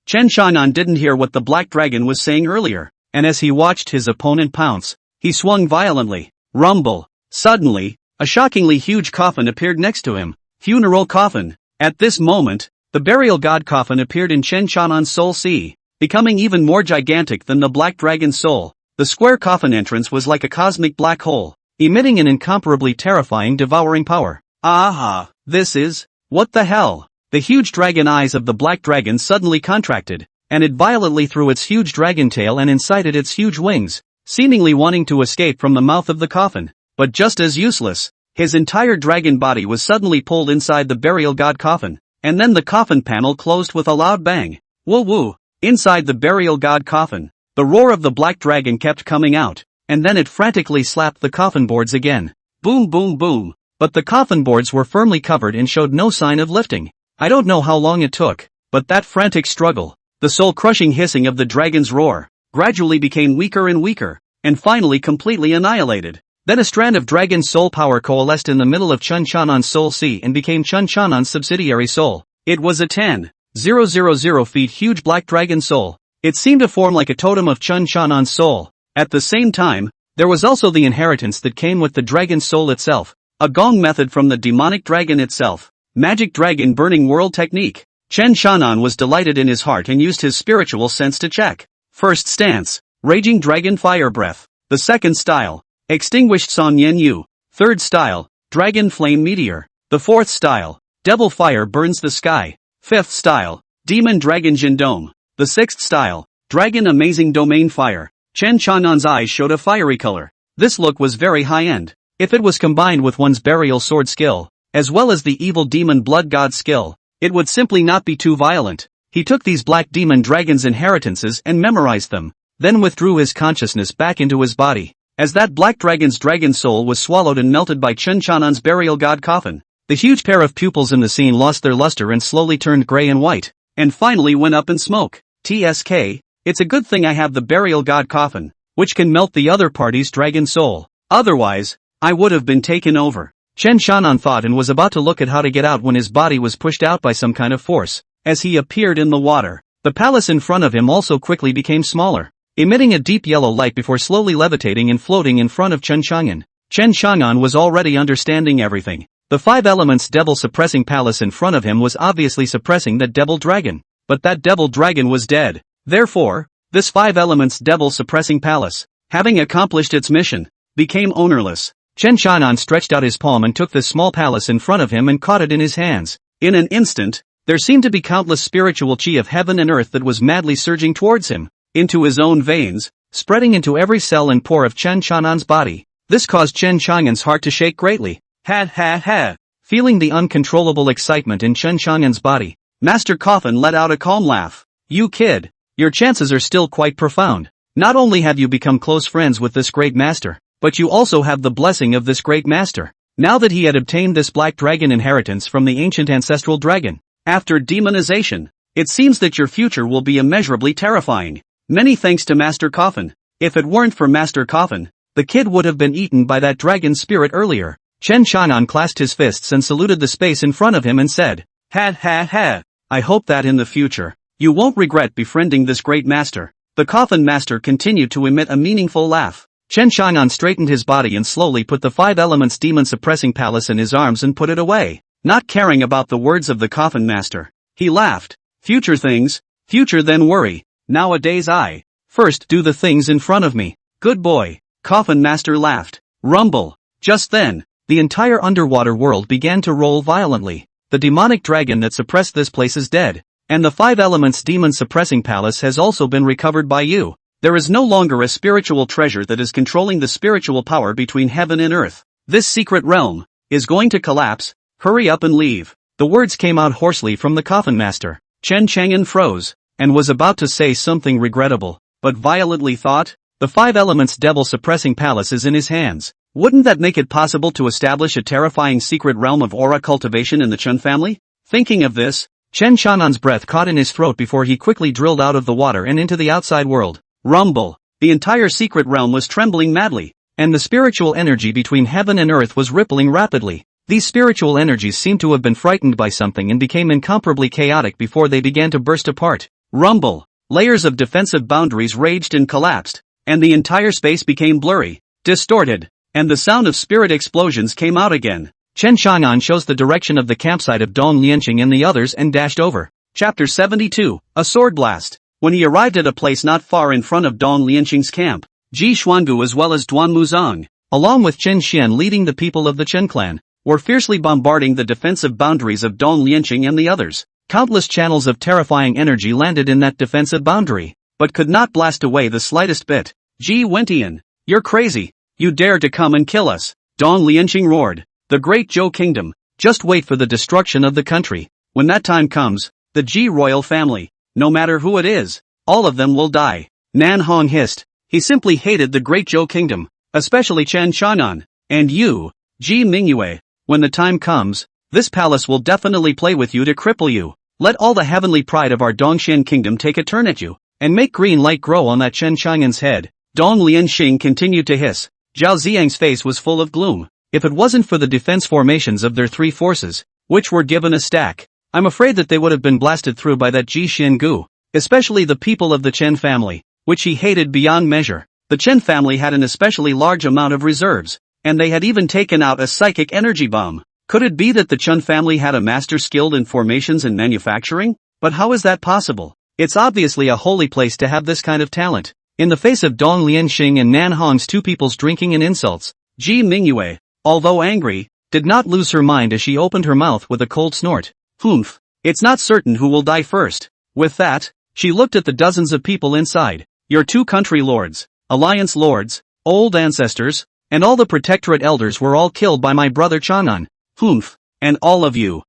Chen Chanan didn't hear what the black dragon was saying earlier, and as he watched his opponent pounce, he swung violently. Rumble. Suddenly, a shockingly huge coffin appeared next to him. Funeral coffin. At this moment, the burial god coffin appeared in Chen Chanan's soul sea, becoming even more gigantic than the black dragon's soul. The square coffin entrance was like a cosmic black hole, emitting an incomparably terrifying devouring power. Aha! This is... What the hell? The huge dragon eyes of the black dragon suddenly contracted, and it violently threw its huge dragon tail and incited its huge wings, seemingly wanting to escape from the mouth of the coffin. But just as useless, his entire dragon body was suddenly pulled inside the burial god coffin, and then the coffin panel closed with a loud bang. Woo woo! Inside the burial god coffin, the roar of the black dragon kept coming out, and then it frantically slapped the coffin boards again. Boom boom boom! But the coffin boards were firmly covered and showed no sign of lifting. I don't know how long it took, but that frantic struggle, the soul-crushing hissing of the dragon's roar, gradually became weaker and weaker, and finally completely annihilated. Then a strand of dragon soul power coalesced in the middle of Chen Chanan's soul sea and became Chen Chanan's subsidiary soul. It was a 10,000 feet huge black dragon soul. It seemed to form like a totem of Chen Chanan's soul. At the same time, there was also the inheritance that came with the dragon soul itself, a gong method from the demonic dragon itself. Magic dragon burning world technique. Chen Chanan was delighted in his heart and used his spiritual sense to check. First stance, raging dragon fire breath. The second style, extinguished San Yen Yu. Third style, dragon flame meteor. The fourth style, devil fire burns the sky. Fifth style, demon dragon Jin Dome. The sixth style, dragon amazing domain fire. Chen Chanan's eyes showed a fiery color. This look was very high-end. If it was combined with one's burial sword skill, as well as the evil demon blood god skill, it would simply not be too violent. He took these black demon dragon's inheritances and memorized them, then withdrew his consciousness back into his body. As that black dragon's dragon soul was swallowed and melted by Chen Chanan's burial god coffin, the huge pair of pupils in the scene lost their luster and slowly turned gray and white, and finally went up in smoke. TSK, it's a good thing I have the burial god coffin, which can melt the other party's dragon soul. Otherwise, I would have been taken over. Chen Chanan thought and was about to look at how to get out when his body was pushed out by some kind of force. As he appeared in the water, the palace in front of him also quickly became smaller, emitting a deep yellow light before slowly levitating and floating in front of Chen Chanan. Chen Chanan was already understanding everything. The 5 elements devil suppressing palace in front of him was obviously suppressing that devil dragon. But that devil dragon was dead. Therefore, this 5 elements devil suppressing palace, having accomplished its mission, became ownerless. Chen Chanan stretched out his palm and took this small palace in front of him and caught it in his hands. In an instant, there seemed to be countless spiritual chi of heaven and earth that was madly surging towards him, into his own veins, spreading into every cell and pore of Chen Chanan's body. This caused Chen Chang'an's heart to shake greatly. Ha ha ha. Feeling the uncontrollable excitement in Chen Chang'an's body, Master Coffin let out a calm laugh. You kid. Your chances are still quite profound. Not only have you become close friends with this great master, but you also have the blessing of this great master. Now that he had obtained this black dragon inheritance from the ancient ancestral dragon, after demonization, it seems that your future will be immeasurably terrifying. Many thanks to Master Coffin. If it weren't for Master Coffin, the kid would have been eaten by that dragon spirit earlier. Chen Chang'an clasped his fists and saluted the space in front of him and said, Ha ha ha. I hope that in the future, you won't regret befriending this great master. The Coffin master continued to emit a meaningful laugh. Chen Chang'an straightened his body and slowly put the 5 elements demon suppressing palace in his arms and put it away. Not caring about the words of the Coffin master, he laughed. Future things, future then worry. Nowadays I first do the things in front of me. Good boy. Coffin master laughed. Rumble. Just then, the entire underwater world began to roll violently. The demonic dragon that suppressed this place is dead, and the 5 elements demon suppressing palace has also been recovered by you. There is no longer a spiritual treasure that is controlling the spiritual power between heaven and earth. This secret realm is going to collapse. Hurry up and leave. The words came out hoarsely from the Coffin master. Chen Chang'an froze, and was about to say something regrettable, but violently thought, the 5 elements devil suppressing palace is in his hands. Wouldn't that make it possible to establish a terrifying secret realm of aura cultivation in the Chen family? Thinking of this, Chen Chang'an's breath caught in his throat before he quickly drilled out of the water and into the outside world. Rumble. The entire secret realm was trembling madly, and the spiritual energy between heaven and earth was rippling rapidly. These spiritual energies seemed to have been frightened by something and became incomparably chaotic before they began to burst apart. Rumble. Layers of defensive boundaries raged and collapsed, and the entire space became blurry, distorted, and the sound of spirit explosions came out again. Chen Chang'an chose the direction of the campsite of Dong Lianqing and the others and dashed over. Chapter 72, A Sword Blast. When he arrived at a place not far in front of Dong Lianqing's camp, Ji Xuangu as well as Duan Muzong, along with Chen Xian leading the people of the Chen clan, were fiercely bombarding the defensive boundaries of Dong Lianqing and the others. Countless channels of terrifying energy landed in that defensive boundary, but could not blast away the slightest bit. Ji Wentian, you're crazy. You dare to come and kill us? Dong Lianqing roared. The great Zhou kingdom. Just wait for the destruction of the country. When that time comes, the Ji royal family, no matter who it is, all of them will die. Nan Hong hissed. He simply hated the great Zhou kingdom, especially Chen Chang'an. And you, Ji Mingyue, when the time comes, this palace will definitely play with you to cripple you. Let all the heavenly pride of our Dongxian kingdom take a turn at you, and make green light grow on that Chen Chang'an's head. Dong Lianqing continued to hiss. Zhao Ziang's face was full of gloom. If it wasn't for the defense formations of their 3 forces, which were given a stack, I'm afraid that they would have been blasted through by that Ji Xiangu, especially the people of the Chen family, which he hated beyond measure. The Chen family had an especially large amount of reserves, and they had even taken out a psychic energy bomb. Could it be that the Chen family had a master skilled in formations and manufacturing? But how is that possible? It's obviously a holy place to have this kind of talent. In the face of Dong Lianqing and Nan Hong's 2 people's drinking and insults, Ji Mingyue, although angry, did not lose her mind as she opened her mouth with a cold snort. Humph. It's not certain who will die first. With that, she looked at the dozens of people inside. Your 2 country lords, alliance lords, old ancestors, and all the protectorate elders were all killed by my brother Chang'an. Humph. And all of you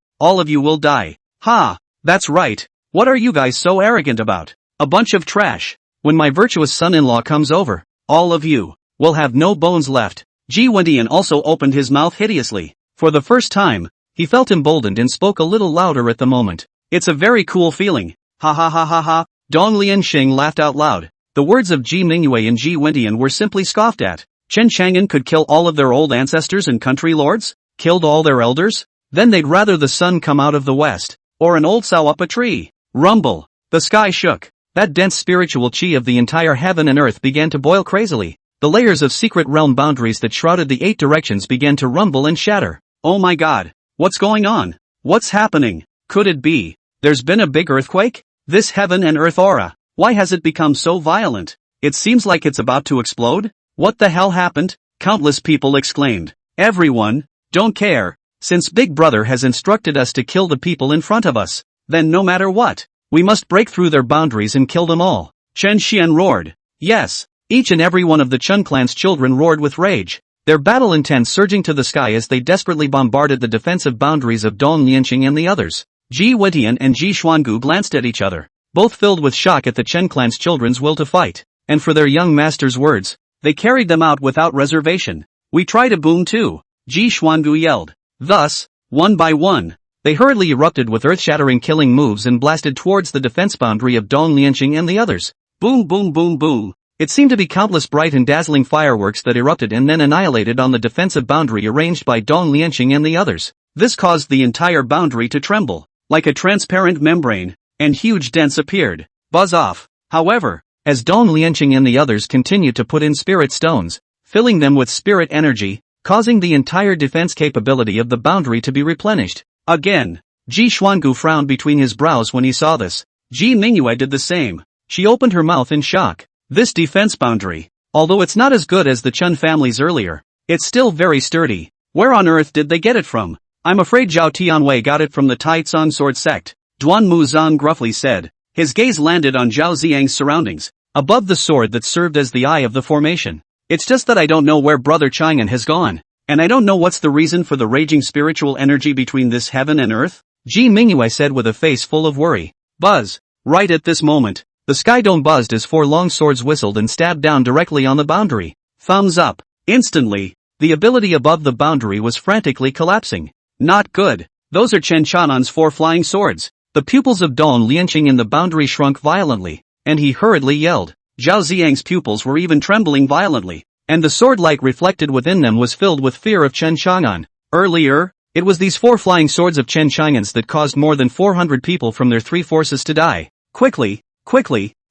will die. Ha! That's right. What are you guys so arrogant about? A bunch of trash. When my virtuous son-in-law comes over, all of you will have no bones left. Ji Wentian also opened his mouth hideously. For the first time, he felt emboldened and spoke a little louder at the moment. It's a very cool feeling. Ha ha ha ha ha. Dong Lianqing laughed out loud. The words of Ji Mingyue and Ji Wentian were simply scoffed at. Chen Chang'an could kill all of their old ancestors and country lords? Killed all their elders? Then they'd rather the sun come out of the west, or an old sow up a tree. Rumble. The sky shook. That dense spiritual chi of the entire heaven and earth began to boil crazily. The layers of secret realm boundaries that shrouded the 8 directions began to rumble and shatter. Oh my god. What's going on? What's happening? Could it be there's been a big earthquake? This heaven and earth aura, why has it become so violent? It seems like it's about to explode. What the hell happened? Countless people exclaimed. Everyone, don't care. Since Big Brother has instructed us to kill the people in front of us, then no matter what, we must break through their boundaries and kill them all. Chen Xian roared. Yes. Each and every one of the Chen clan's children roared with rage. their battle intent surging to the sky as they desperately bombarded the defensive boundaries of Dong Lianqing and the others. Ji Wentian and Ji Xuangu glanced at each other, both filled with shock at the Chen clan's children's will to fight, and for their young master's words, they carried them out without reservation. "We try to boom too," Ji Xuangu yelled. Thus, one by one, they hurriedly erupted with earth-shattering killing moves and blasted towards the defense boundary of Dong Lianqing and the others. Boom boom boom boom. It seemed to be countless bright and dazzling fireworks that erupted and then annihilated on the defensive boundary arranged by Dong Lianqing and the others. This caused the entire boundary to tremble, like a transparent membrane, and huge dents appeared. Buzz off. However, as Dong Lianqing and the others continued to put in spirit stones, filling them with spirit energy, causing the entire defense capability of the boundary to be replenished. Again, Ji Xuangu frowned between his brows when he saw this. Ji Mingyue did the same. She opened her mouth in shock. This defense boundary, although it's not as good as the Chen family's earlier, it's still very sturdy. Where on earth did they get it from? I'm afraid Zhao Tianwei got it from the Taizong sword sect, Duan Muzong gruffly said. His gaze landed on Zhao Xiang's surroundings, above the sword that served as the eye of the formation. It's just that I don't know where Brother Chang'an has gone, and I don't know what's the reason for the raging spiritual energy between this heaven and earth, Ji Mingyue said with a face full of worry. Buzz. Right at this moment, the sky dome buzzed as 4 long swords whistled and stabbed down directly on the boundary. Thumbs up. Instantly, the ability above the boundary was frantically collapsing. Not good. Those are Chen Chanan's 4 flying swords. The pupils of Dong Lianqing in the boundary shrunk violently, and he hurriedly yelled. Zhao Xiang's pupils were even trembling violently, and the sword light reflected within them was filled with fear of Chen Chang'an. Earlier, it was these 4 flying swords of Chen Chang'an's that caused more than 400 people from their 3 forces to die. Quickly,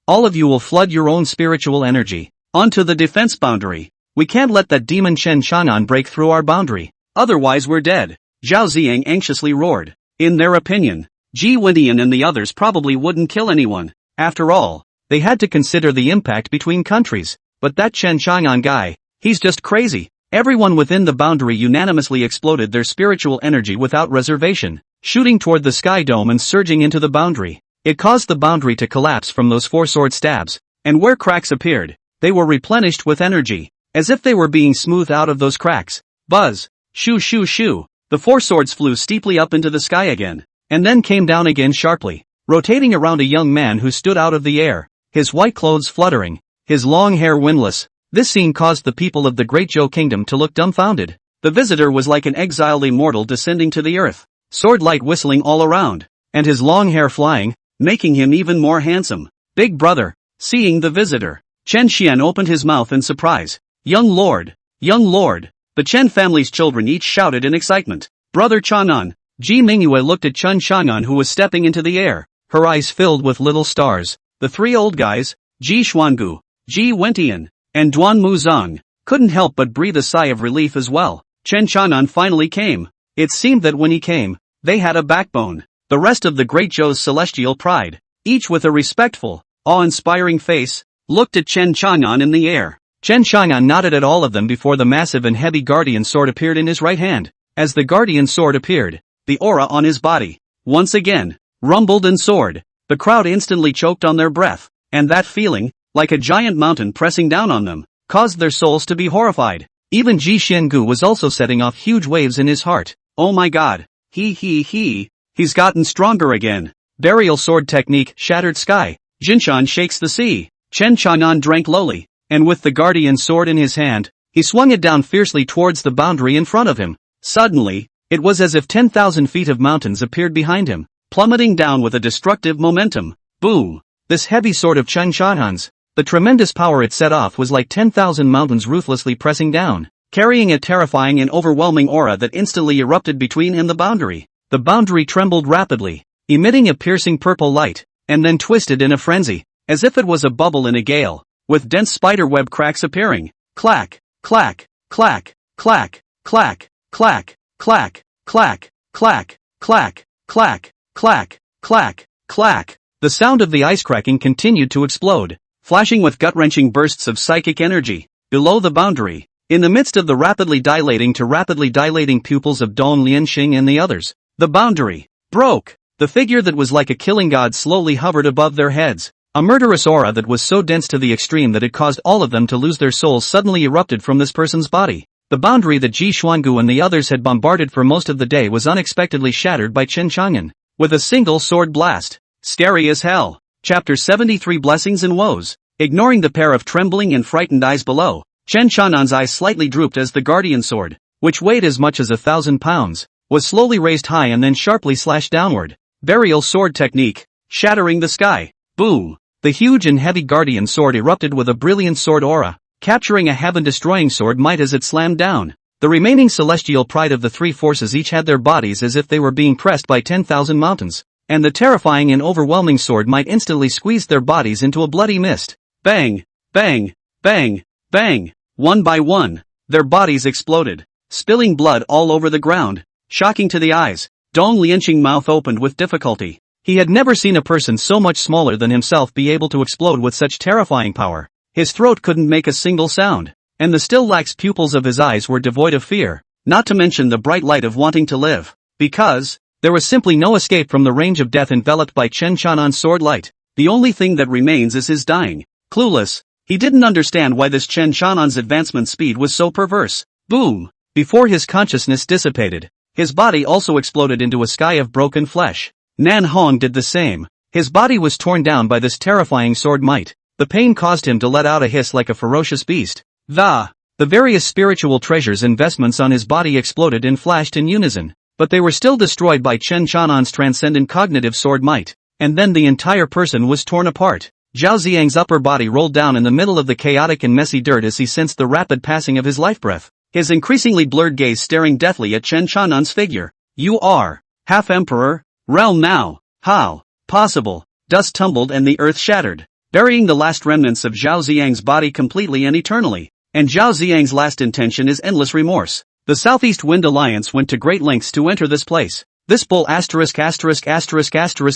all of you will flood your own spiritual energy onto the defense boundary. We can't let that demon Chen Chang'an break through our boundary, otherwise we're dead, Zhao Xiang anxiously roared. In their opinion, Ji Wentian and the others probably wouldn't kill anyone. After all, they had to consider the impact between countries, but that Chen Chang'an guy, he's just crazy. Everyone within the boundary unanimously exploded their spiritual energy without reservation, shooting toward the sky dome and surging into the boundary. It caused the boundary to collapse from those 4 sword stabs, and where cracks appeared, they were replenished with energy, as if they were being smoothed out of those cracks. Buzz. Shoo shoo shoo. The 4 swords flew steeply up into the sky again, and then came down again sharply, rotating around a young man who stood out of the air, his white clothes fluttering, his long hair windless. This scene caused the people of the Great Zhou Kingdom to look dumbfounded. The visitor was like an exiled immortal descending to the earth, sword light whistling all around, and his long hair flying, making him even more handsome. Big brother. Seeing the visitor, Chen Xian opened his mouth in surprise. Young lord! Young lord! The Chen family's children each shouted in excitement. Brother Chang'an. Ji Mingyue looked at Chen Chang'an who was stepping into the air, her eyes filled with little stars. The 3 old guys, Ji Xuangu, Ji Wentian, and Duan Muzong, couldn't help but breathe a sigh of relief as well. Chen Chang'an finally came. It seemed that when he came, they had a backbone. The rest of the Great Zhou's celestial pride, each with a respectful, awe-inspiring face, looked at Chen Chang'an in the air. Chen Chang'an nodded at all of them before the massive and heavy guardian sword appeared in his right hand. As the guardian sword appeared, the aura on his body, once again, rumbled and soared. The crowd instantly choked on their breath, and that feeling, like a giant mountain pressing down on them, caused their souls to be horrified. Even Ji Xiangu was also setting off huge waves in his heart. Oh my god. He's gotten stronger again. Burial sword technique, shattered sky. Jinshan shakes the sea. Chen Chang'an drank lowly, and with the guardian sword in his hand, he swung it down fiercely towards the boundary in front of him. Suddenly, it was as if 10,000 feet of mountains appeared behind him, plummeting down with a destructive momentum. Boom! This heavy sword of Chen Chang'an's, the tremendous power it set off was like 10,000 mountains ruthlessly pressing down, carrying a terrifying and overwhelming aura that instantly erupted between and the boundary. The boundary trembled rapidly, emitting a piercing purple light, and then twisted in a frenzy, as if it was a bubble in a gale, with dense spiderweb cracks appearing. Clack, clack, clack, clack, clack, clack, clack, clack, clack, clack, clack, clack, clack, clack. The sound of the ice cracking continued to explode, flashing with gut-wrenching bursts of psychic energy. Below the boundary, in the midst of the rapidly dilating pupils of Dong Lianqing and the others, the boundary broke. The figure that was like a killing god slowly hovered above their heads. A murderous aura that was so dense to the extreme that it caused all of them to lose their souls suddenly erupted from this person's body. The boundary that Ji Xuangu and the others had bombarded for most of the day was unexpectedly shattered by Chen Chang'an, with a single sword blast. Scary as hell. Chapter 73 Blessings and Woes. Ignoring the pair of trembling and frightened eyes below, Chen Chang'an's eyes slightly drooped as the guardian sword, which weighed as much as 1,000 pounds, was slowly raised high and then sharply slashed downward. Burial sword technique, shattering the sky. Boom! The huge and heavy guardian sword erupted with a brilliant sword aura, capturing a heaven-destroying sword might as it slammed down. The remaining celestial pride of the three forces each had their bodies as if they were being pressed by 10,000 mountains, and the terrifying and overwhelming sword might instantly squeezed their bodies into a bloody mist. Bang! Bang! Bang! Bang! One by one, their bodies exploded, spilling blood all over the ground. Shocking to the eyes, Dong Lianqing mouth opened with difficulty. He had never seen a person so much smaller than himself be able to explode with such terrifying power. His throat couldn't make a single sound, and the still lax pupils of his eyes were devoid of fear, not to mention the bright light of wanting to live. Because there was simply no escape from the range of death enveloped by Chen Chang'an's sword light. The only thing that remains is his dying. Clueless, he didn't understand why this Chen Chang'an's advancement speed was so perverse. Boom! Before his consciousness dissipated, his body also exploded into a sky of broken flesh. Nan Hong did the same. His body was torn down by this terrifying sword might. The pain caused him to let out a hiss like a ferocious beast. The various spiritual treasures investments on his body exploded and flashed in unison, but they were still destroyed by Chen Chang'an's transcendent cognitive sword might. And then the entire person was torn apart. Zhao Ziang's upper body rolled down in the middle of the chaotic and messy dirt as he sensed the rapid passing of his life breath, his increasingly blurred gaze staring deathly at Chen Chang'an's figure. You are half emperor? Realm now. How? Possible. Dust tumbled and the earth shattered, burying the last remnants of Zhao Ziang's body completely and eternally. And Zhao Ziang's last intention is endless remorse. The Southeast Wind Alliance went to great lengths to enter this place. This bull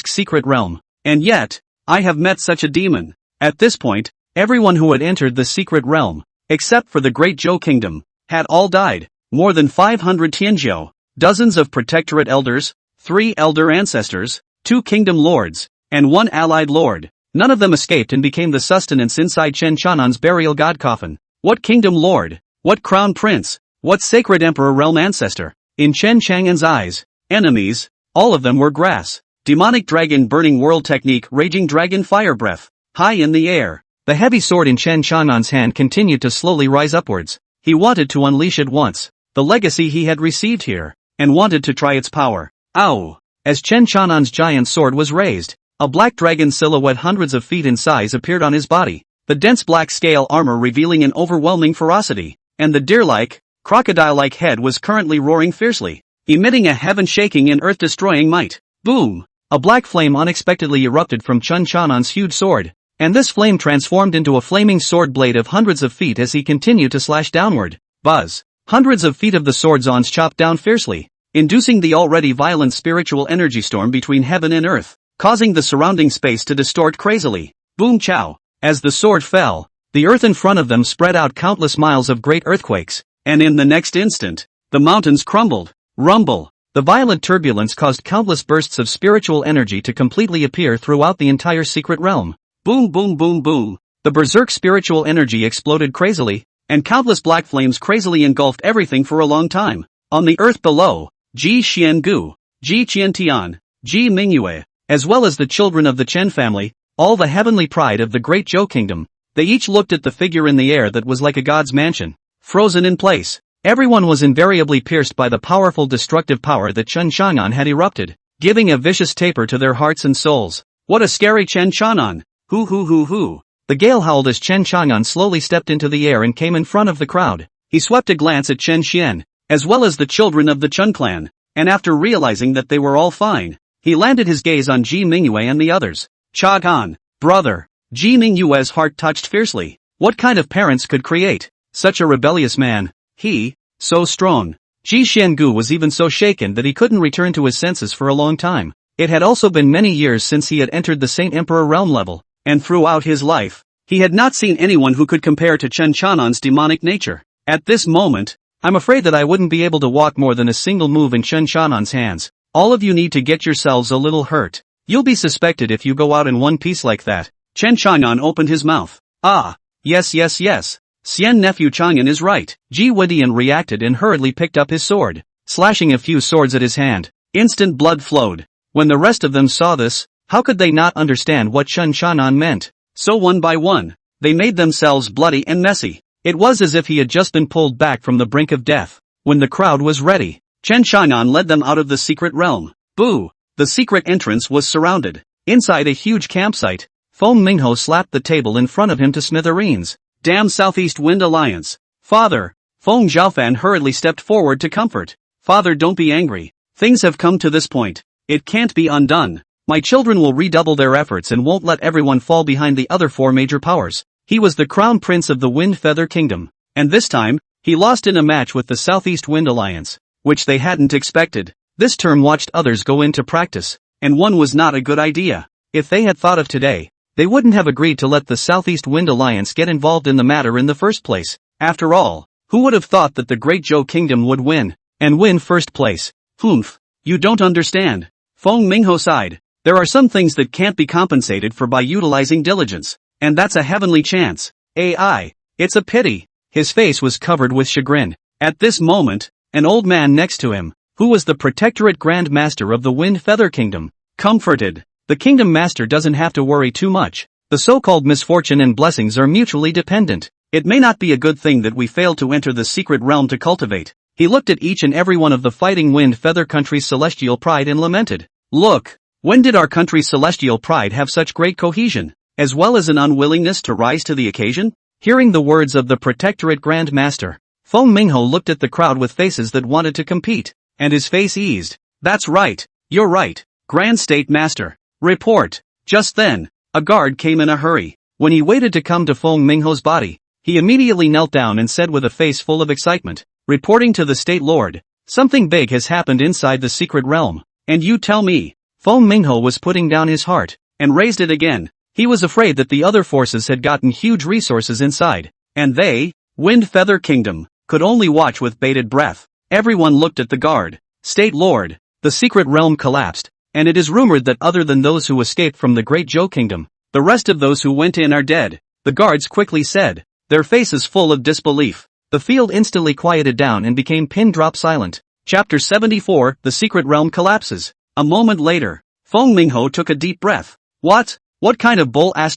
secret realm. And yet, I have met such a demon. At this point, everyone who had entered the secret realm, except for the Great Zhou Kingdom, had all died. More than 500 Tianzhou, dozens of Protectorate elders, 3 elder ancestors, 2 kingdom lords, and 1 allied lord. None of them escaped and became the sustenance inside Chen Chang'an's burial god coffin. What kingdom lord? What crown prince? What sacred emperor realm ancestor? In Chen Chang'an's eyes, enemies, all of them were grass. Demonic dragon burning world technique raging dragon fire breath. High in the air, the heavy sword in Chen Chang'an's hand continued to slowly rise upwards. He wanted to unleash at once the legacy he had received here, and wanted to try its power. Ow! As Chen Chang'an's giant sword was raised, a black dragon silhouette hundreds of feet in size appeared on his body, the dense black scale armor revealing an overwhelming ferocity, and the deer-like, crocodile-like head was currently roaring fiercely, emitting a heaven-shaking and earth-destroying might. Boom! A black flame unexpectedly erupted from Chen Chang'an's huge sword, and this flame transformed into a flaming sword blade of hundreds of feet as he continued to slash downward. Buzz! Hundreds of feet of the sword's ons chopped down fiercely, inducing the already violent spiritual energy storm between heaven and earth, causing the surrounding space to distort crazily. Boom chow! As the sword fell, the earth in front of them spread out countless miles of great earthquakes, and in the next instant, the mountains crumbled. Rumble! The violent turbulence caused countless bursts of spiritual energy to completely appear throughout the entire secret realm. Boom boom boom boom! The berserk spiritual energy exploded crazily, and countless black flames crazily engulfed everything for a long time. On the earth below, Ji Xiangu, Ji Qiantian, Ji Mingyue, as well as the children of the Chen family, all the heavenly pride of the Great Zhou Kingdom, they each looked at the figure in the air that was like a god's mansion, frozen in place. Everyone was invariably pierced by the powerful destructive power that Chen Chang'an had erupted, giving a vicious taper to their hearts and souls. What a scary Chen Chang'an! Hoo! The gale howled as Chen Chang'an slowly stepped into the air and came in front of the crowd. He swept a glance at Chen Xian, as well as the children of the Chen clan, and after realizing that they were all fine, he landed his gaze on Ji Mingyue and the others. Chagan, brother! Ji Mingyue's heart touched fiercely. What kind of parents could create such a rebellious man? He, so strong. Ji Xiangu was even so shaken that he couldn't return to his senses for a long time. It had also been many years since he had entered the Saint Emperor realm level, and throughout his life, he had not seen anyone who could compare to Chen Chang'an's demonic nature. At this moment, I'm afraid that I wouldn't be able to walk more than a single move in Chen Chang'an's hands. All of you need to get yourselves a little hurt. You'll be suspected if you go out in one piece like that. Chen Chang'an opened his mouth. Ah, yes. Xian nephew Chang'an is right. Ji Wadian reacted and hurriedly picked up his sword, slashing a few swords at his hand. Instant blood flowed. When the rest of them saw this, how could they not understand what Chen Chanan meant? So one by one, they made themselves bloody and messy. It was as if he had just been pulled back from the brink of death. When the crowd was ready, Chen Chanan led them out of the secret realm. Boo! The secret entrance was surrounded. Inside a huge campsite, Feng Mingho slapped the table in front of him to smithereens. Damn Southeast Wind Alliance! Father! Feng Zhaofan hurriedly stepped forward to comfort. Father, don't be angry. Things have come to this point. It can't be undone. My children will redouble their efforts and won't let everyone fall behind the other four major powers. He was the crown prince of the Wind Feather Kingdom, and this time, he lost in a match with the Southeast Wind Alliance, which they hadn't expected. This term watched others go into practice, and one was not a good idea. If they had thought of today, they wouldn't have agreed to let the Southeast Wind Alliance get involved in the matter in the first place. After all, who would have thought that the Great Zhou Kingdom would win, and win first place? Humph, you don't understand. Feng Mingho sighed. There are some things that can't be compensated for by utilizing diligence, and that's a heavenly chance. AI, it's a pity. His face was covered with chagrin. At this moment, an old man next to him, who was the Protectorate Grand Master of the Wind Feather Kingdom, comforted. The Kingdom Master doesn't have to worry too much. The so-called misfortune and blessings are mutually dependent. It may not be a good thing that we failed to enter the secret realm to cultivate. He looked at each and every one of the fighting Wind Feather country's celestial pride and lamented. Look, when did our country's celestial pride have such great cohesion, as well as an unwillingness to rise to the occasion? Hearing the words of the Protectorate Grand Master, Feng Mingho looked at the crowd with faces that wanted to compete, and his face eased. That's right, you're right, Grand State Master. Report. Just then, a guard came in a hurry. When he waited to come to Feng Mingho's body, he immediately knelt down and said with a face full of excitement, reporting to the State Lord, something big has happened inside the secret realm. And you tell me? Feng Mingho was putting down his heart, and raised it again. He was afraid that the other forces had gotten huge resources inside, and they, Wind Feather Kingdom, could only watch with bated breath. Everyone looked at the guard. State Lord, the secret realm collapsed, and it is rumored that other than those who escaped from the Great Zhou Kingdom, the rest of those who went in are dead, the guards quickly said, their faces full of disbelief. The field instantly quieted down and became pin-drop silent. Chapter 74, The Secret Realm Collapses. A moment later, Feng Mingho took a deep breath. What? What kind of bull *** are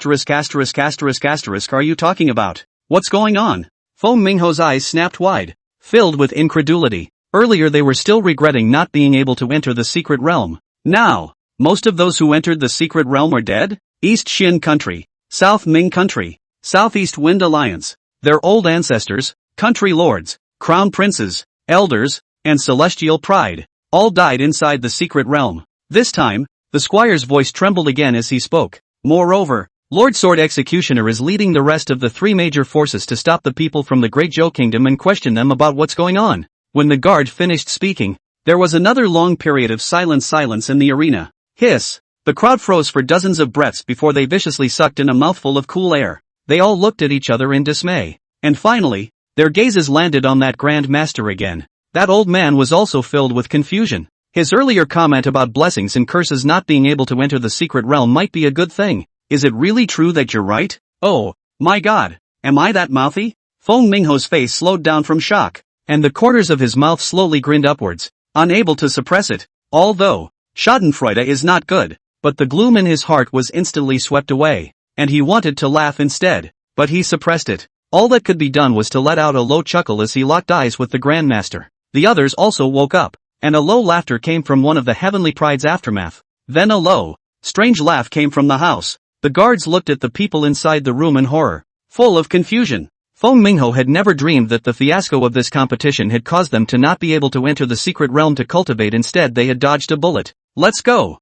you talking about? What's going on? Feng Mingho's eyes snapped wide, filled with incredulity. Earlier they were still regretting not being able to enter the secret realm. Now, most of those who entered the secret realm are dead? East Xin Country, South Ming Country, Southeast Wind Alliance, their old ancestors, country lords, crown princes, elders, and celestial pride, all died inside the secret realm. This time, the squire's voice trembled again as he spoke. Moreover, Lord Sword Executioner is leading the rest of the three major forces to stop the people from the Great Zhou Kingdom and question them about what's going on. When the guard finished speaking, there was another long period of silence in the arena. Hiss! The crowd froze for dozens of breaths before they viciously sucked in a mouthful of cool air. They all looked at each other in dismay. And finally, their gazes landed on that Grand Master again. That old man was also filled with confusion. His earlier comment about blessings and curses not being able to enter the secret realm might be a good thing. Is it really true that you're right? Oh, my God, am I that mouthy? Feng Mingho's face slowed down from shock, and the corners of his mouth slowly grinned upwards, unable to suppress it. Although, schadenfreude is not good, but the gloom in his heart was instantly swept away, and he wanted to laugh instead, but he suppressed it. All that could be done was to let out a low chuckle as he locked eyes with the Grandmaster. The others also woke up, and a low laughter came from one of the Heavenly Pride's aftermath. Then a low, strange laugh came from the house. The guards looked at the people inside the room in horror, full of confusion. Feng Mingho had never dreamed that the fiasco of this competition had caused them to not be able to enter the secret realm to cultivate. Instead they had dodged a bullet. Let's go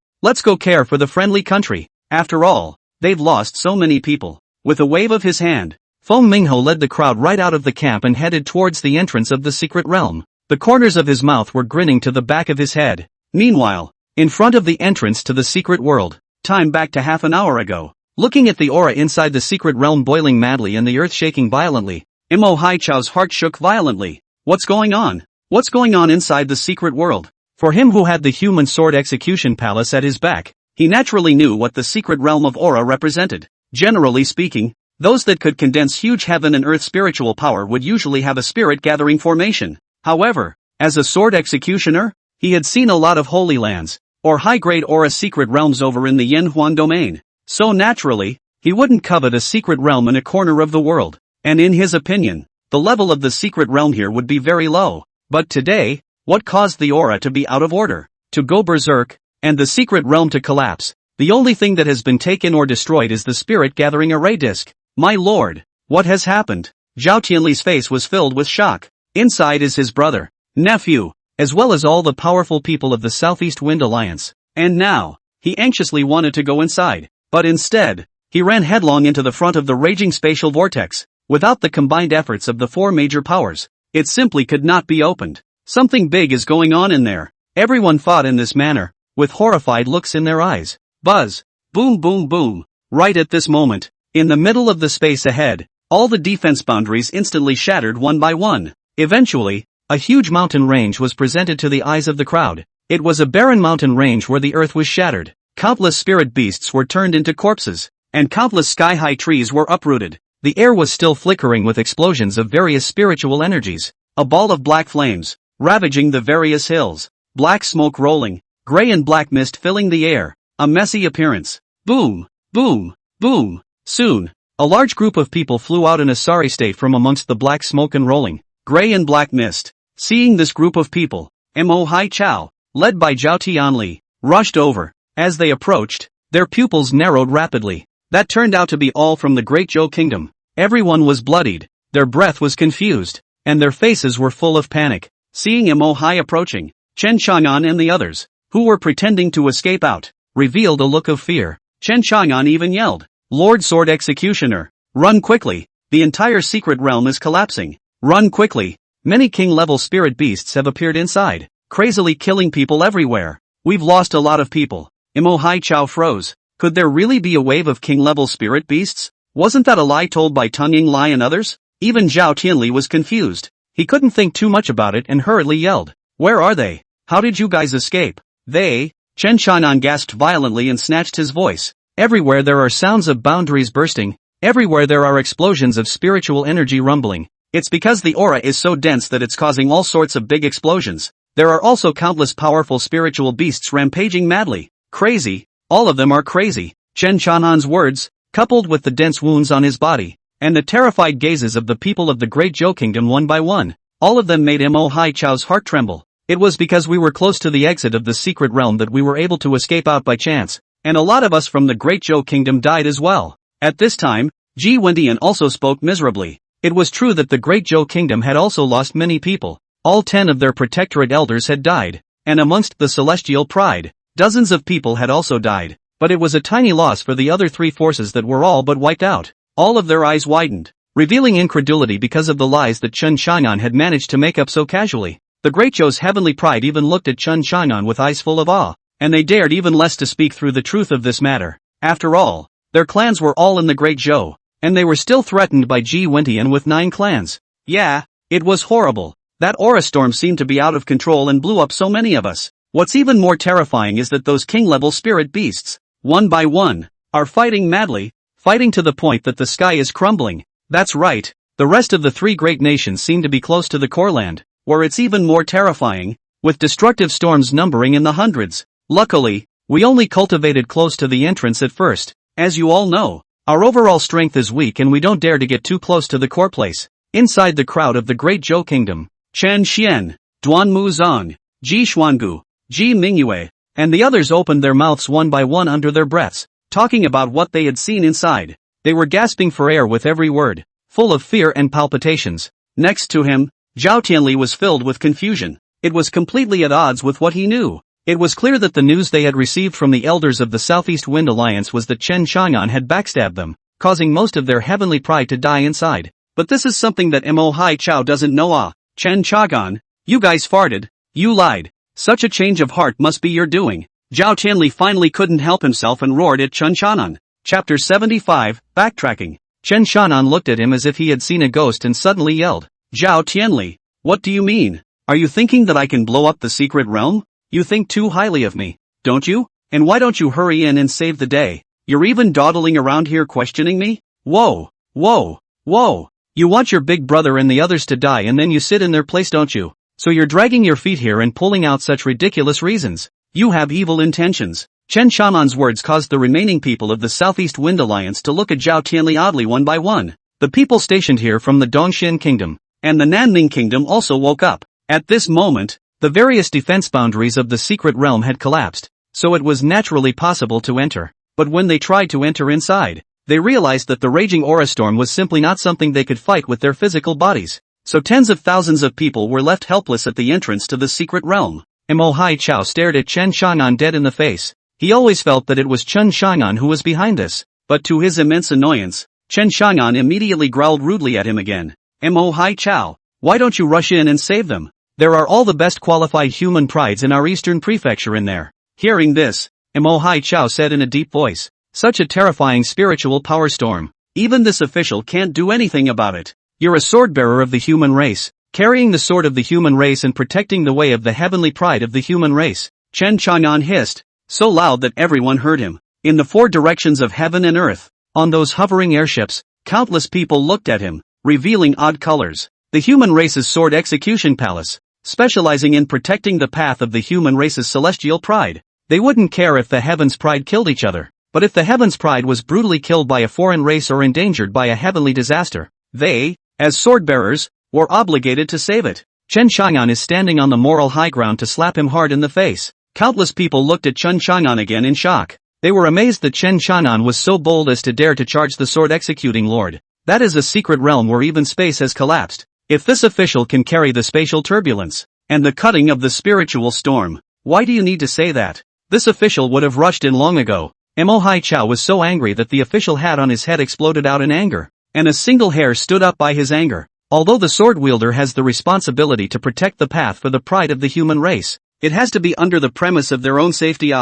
care for the friendly country. After all, they've lost so many people. With a wave of his hand, Feng Mingho led the crowd right out of the camp and headed towards the entrance of the secret realm. The corners of his mouth were grinning to the back of his head. Meanwhile, in front of the entrance to the secret world, time back to half an hour ago, looking at the aura inside the secret realm boiling madly and the earth shaking violently, Imo Haichao's heart shook violently. What's going on? What's going on inside the secret world? For him who had the human sword execution palace at his back, he naturally knew what the secret realm of aura represented. Generally speaking, Those that could condense huge heaven and earth spiritual power would usually have a spirit-gathering formation. However, as a sword executioner, he had seen a lot of holy lands, or high-grade aura secret realms over in the Yanhuan domain. So naturally, he wouldn't covet a secret realm in a corner of the world. And in his opinion, the level of the secret realm here would be very low. But today, what caused the aura to be out of order, to go berserk, and the secret realm to collapse? The only thing that has been taken or destroyed is the spirit-gathering array disk. My lord, what has happened? Zhao Tianli's face was filled with shock. Inside is his brother, nephew, as well as all the powerful people of the Southeast Wind Alliance. And now, he anxiously wanted to go inside, but instead, he ran headlong into the front of the raging spatial vortex. Without the combined efforts of the four major powers, it simply could not be opened. Something big is going on in there. Everyone fought in this manner, with horrified looks in their eyes. Buzz, boom boom boom. Right at this moment, in the middle of the space ahead, all the defense boundaries instantly shattered one by one. Eventually, a huge mountain range was presented to the eyes of the crowd. It was a barren mountain range where the earth was shattered. Countless spirit beasts were turned into corpses, and countless sky-high trees were uprooted. The air was still flickering with explosions of various spiritual energies. A ball of black flames, ravaging the various hills. Black smoke rolling, gray and black mist filling the air. A messy appearance. Boom, boom, boom. Soon, a large group of people flew out in a sorry state from amongst the black smoke and rolling, gray and black mist. Seeing this group of people, Mo Hai Chao, led by Zhao Tianli, rushed over. As they approached, their pupils narrowed rapidly. That turned out to be all from the Great Zhou Kingdom. Everyone was bloodied, their breath was confused, and their faces were full of panic. Seeing Mo Hai approaching, Chen Chang'an and the others, who were pretending to escape out, revealed a look of fear. Chen Chang'an even yelled, "Lord Sword Executioner, run quickly, the entire secret realm is collapsing. Run quickly, many king-level spirit beasts have appeared inside, crazily killing people everywhere. We've lost a lot of people." Mo Hai Chao froze. Could there really be a wave of king-level spirit beasts? Wasn't that a lie told by Tunying Lai and others? Even Zhao Tianli was confused. He couldn't think too much about it and hurriedly yelled, "Where are they? How did you guys escape?" They? Chen Chang'an gasped violently and snatched his voice. Everywhere there are sounds of boundaries bursting. Everywhere there are explosions of spiritual energy rumbling. It's because the aura is so dense that it's causing all sorts of big explosions. There are also countless powerful spiritual beasts rampaging madly. Crazy. All of them are crazy. Chen Chang'an's words, coupled with the dense wounds on his body, and the terrified gazes of the people of the Great Zhou Kingdom one by one, all of them made Mo Hai Chao's heart tremble. It was because we were close to the exit of the secret realm that we were able to escape out by chance, and a lot of us from the Great Zhou Kingdom died as well. At this time, Ji Wendian also spoke miserably. It was true that the Great Zhou Kingdom had also lost many people. All 10 of their protectorate elders had died, and amongst the celestial pride, dozens of people had also died, but it was a tiny loss for the other 3 forces that were all but wiped out. All of their eyes widened, revealing incredulity because of the lies that Chen Chang'an had managed to make up so casually. The Great Zhou's heavenly pride even looked at Chen Chang'an with eyes full of awe, and they dared even less to speak through the truth of this matter. After all, their clans were all in the Great Zhou, and they were still threatened by Ji Wendian with 9 clans. Yeah, it was horrible. That aura storm seemed to be out of control and blew up so many of us. What's even more terrifying is that those king-level spirit beasts, one by one, are fighting madly, fighting to the point that the sky is crumbling. That's right, the rest of the 3 great nations seem to be close to the core land, where it's even more terrifying, with destructive storms numbering in the hundreds. Luckily, we only cultivated close to the entrance at first. As you all know, our overall strength is weak and we don't dare to get too close to the core place. Inside the crowd of the Great Zhou Kingdom, Chen Xian, Duan Muzong, Ji Xuangu, Ji Mingyue, and the others opened their mouths one by one under their breaths, talking about what they had seen inside. They were gasping for air with every word, full of fear and palpitations. Next to him, Zhao Tianli was filled with confusion. It was completely at odds with what he knew. It was clear that the news they had received from the elders of the Southeast Wind Alliance was that Chen Chang'an had backstabbed them, causing most of their heavenly pride to die inside. But this is something that Mo Hai Chao doesn't know. Chen Chang'an, you guys farted, you lied. Such a change of heart must be your doing. Zhao Tianli finally couldn't help himself and roared at Chen Chang'an. Chapter 75, Backtracking. Chen Chang'an looked at him as if he had seen a ghost and suddenly yelled, "Zhao Tianli, what do you mean? Are you thinking that I can blow up the secret realm? You think too highly of me, don't you? And why don't you hurry in and save the day? You're even dawdling around here questioning me? Whoa, Whoa, whoa. You want your big brother and the others to die and then you sit in their place, don't you? So you're dragging your feet here and pulling out such ridiculous reasons. You have evil intentions. Chen Shaman's words caused the remaining people of the Southeast Wind Alliance to look at Zhao Tianli oddly one by one. The people stationed here from the Dongxin Kingdom and the Nanming Kingdom also woke up. At this moment, the various defense boundaries of the secret realm had collapsed, so it was naturally possible to enter. But when they tried to enter inside, they realized that the raging aura storm was simply not something they could fight with their physical bodies. So tens of thousands of people were left helpless at the entrance to the secret realm. Mo Hai Chao stared at Chen Chang'an dead in the face. He always felt that it was Chen Chang'an who was behind this, but to his immense annoyance, Chen Chang'an immediately growled rudely at him again. Mo Hai Chao, why don't you rush in and save them? There are all the best qualified human prides in our eastern prefecture in there. Hearing this, Mo Hai Chao said in a deep voice, such a terrifying spiritual power storm. Even this official can't do anything about it. You're a sword-bearer of the human race, carrying the sword of the human race and protecting the way of the heavenly pride of the human race. Chen Chang'an hissed, so loud that everyone heard him. In the four directions of heaven and earth, on those hovering airships, countless people looked at him, revealing odd colors. The human race's sword execution palace, specializing in protecting the path of the human race's celestial pride. They wouldn't care if the heavens' pride killed each other. But if the heavens' pride was brutally killed by a foreign race or endangered by a heavenly disaster, they, as sword-bearers, were obligated to save it. Chen Chang'an is standing on the moral high ground to slap him hard in the face. Countless people looked at Chen Chang'an again in shock. They were amazed that Chen Chang'an was so bold as to dare to charge the sword-executing lord. That is a secret realm where even space has collapsed. If this official can carry the spatial turbulence and the cutting of the spiritual storm, why do you need to say that? This official would have rushed in long ago. Mo Hai Chao was so angry that the official hat on his head exploded out in anger, and a single hair stood up by his anger. Although the sword wielder has the responsibility to protect the path for the pride of the human race, it has to be under the premise of their own safety.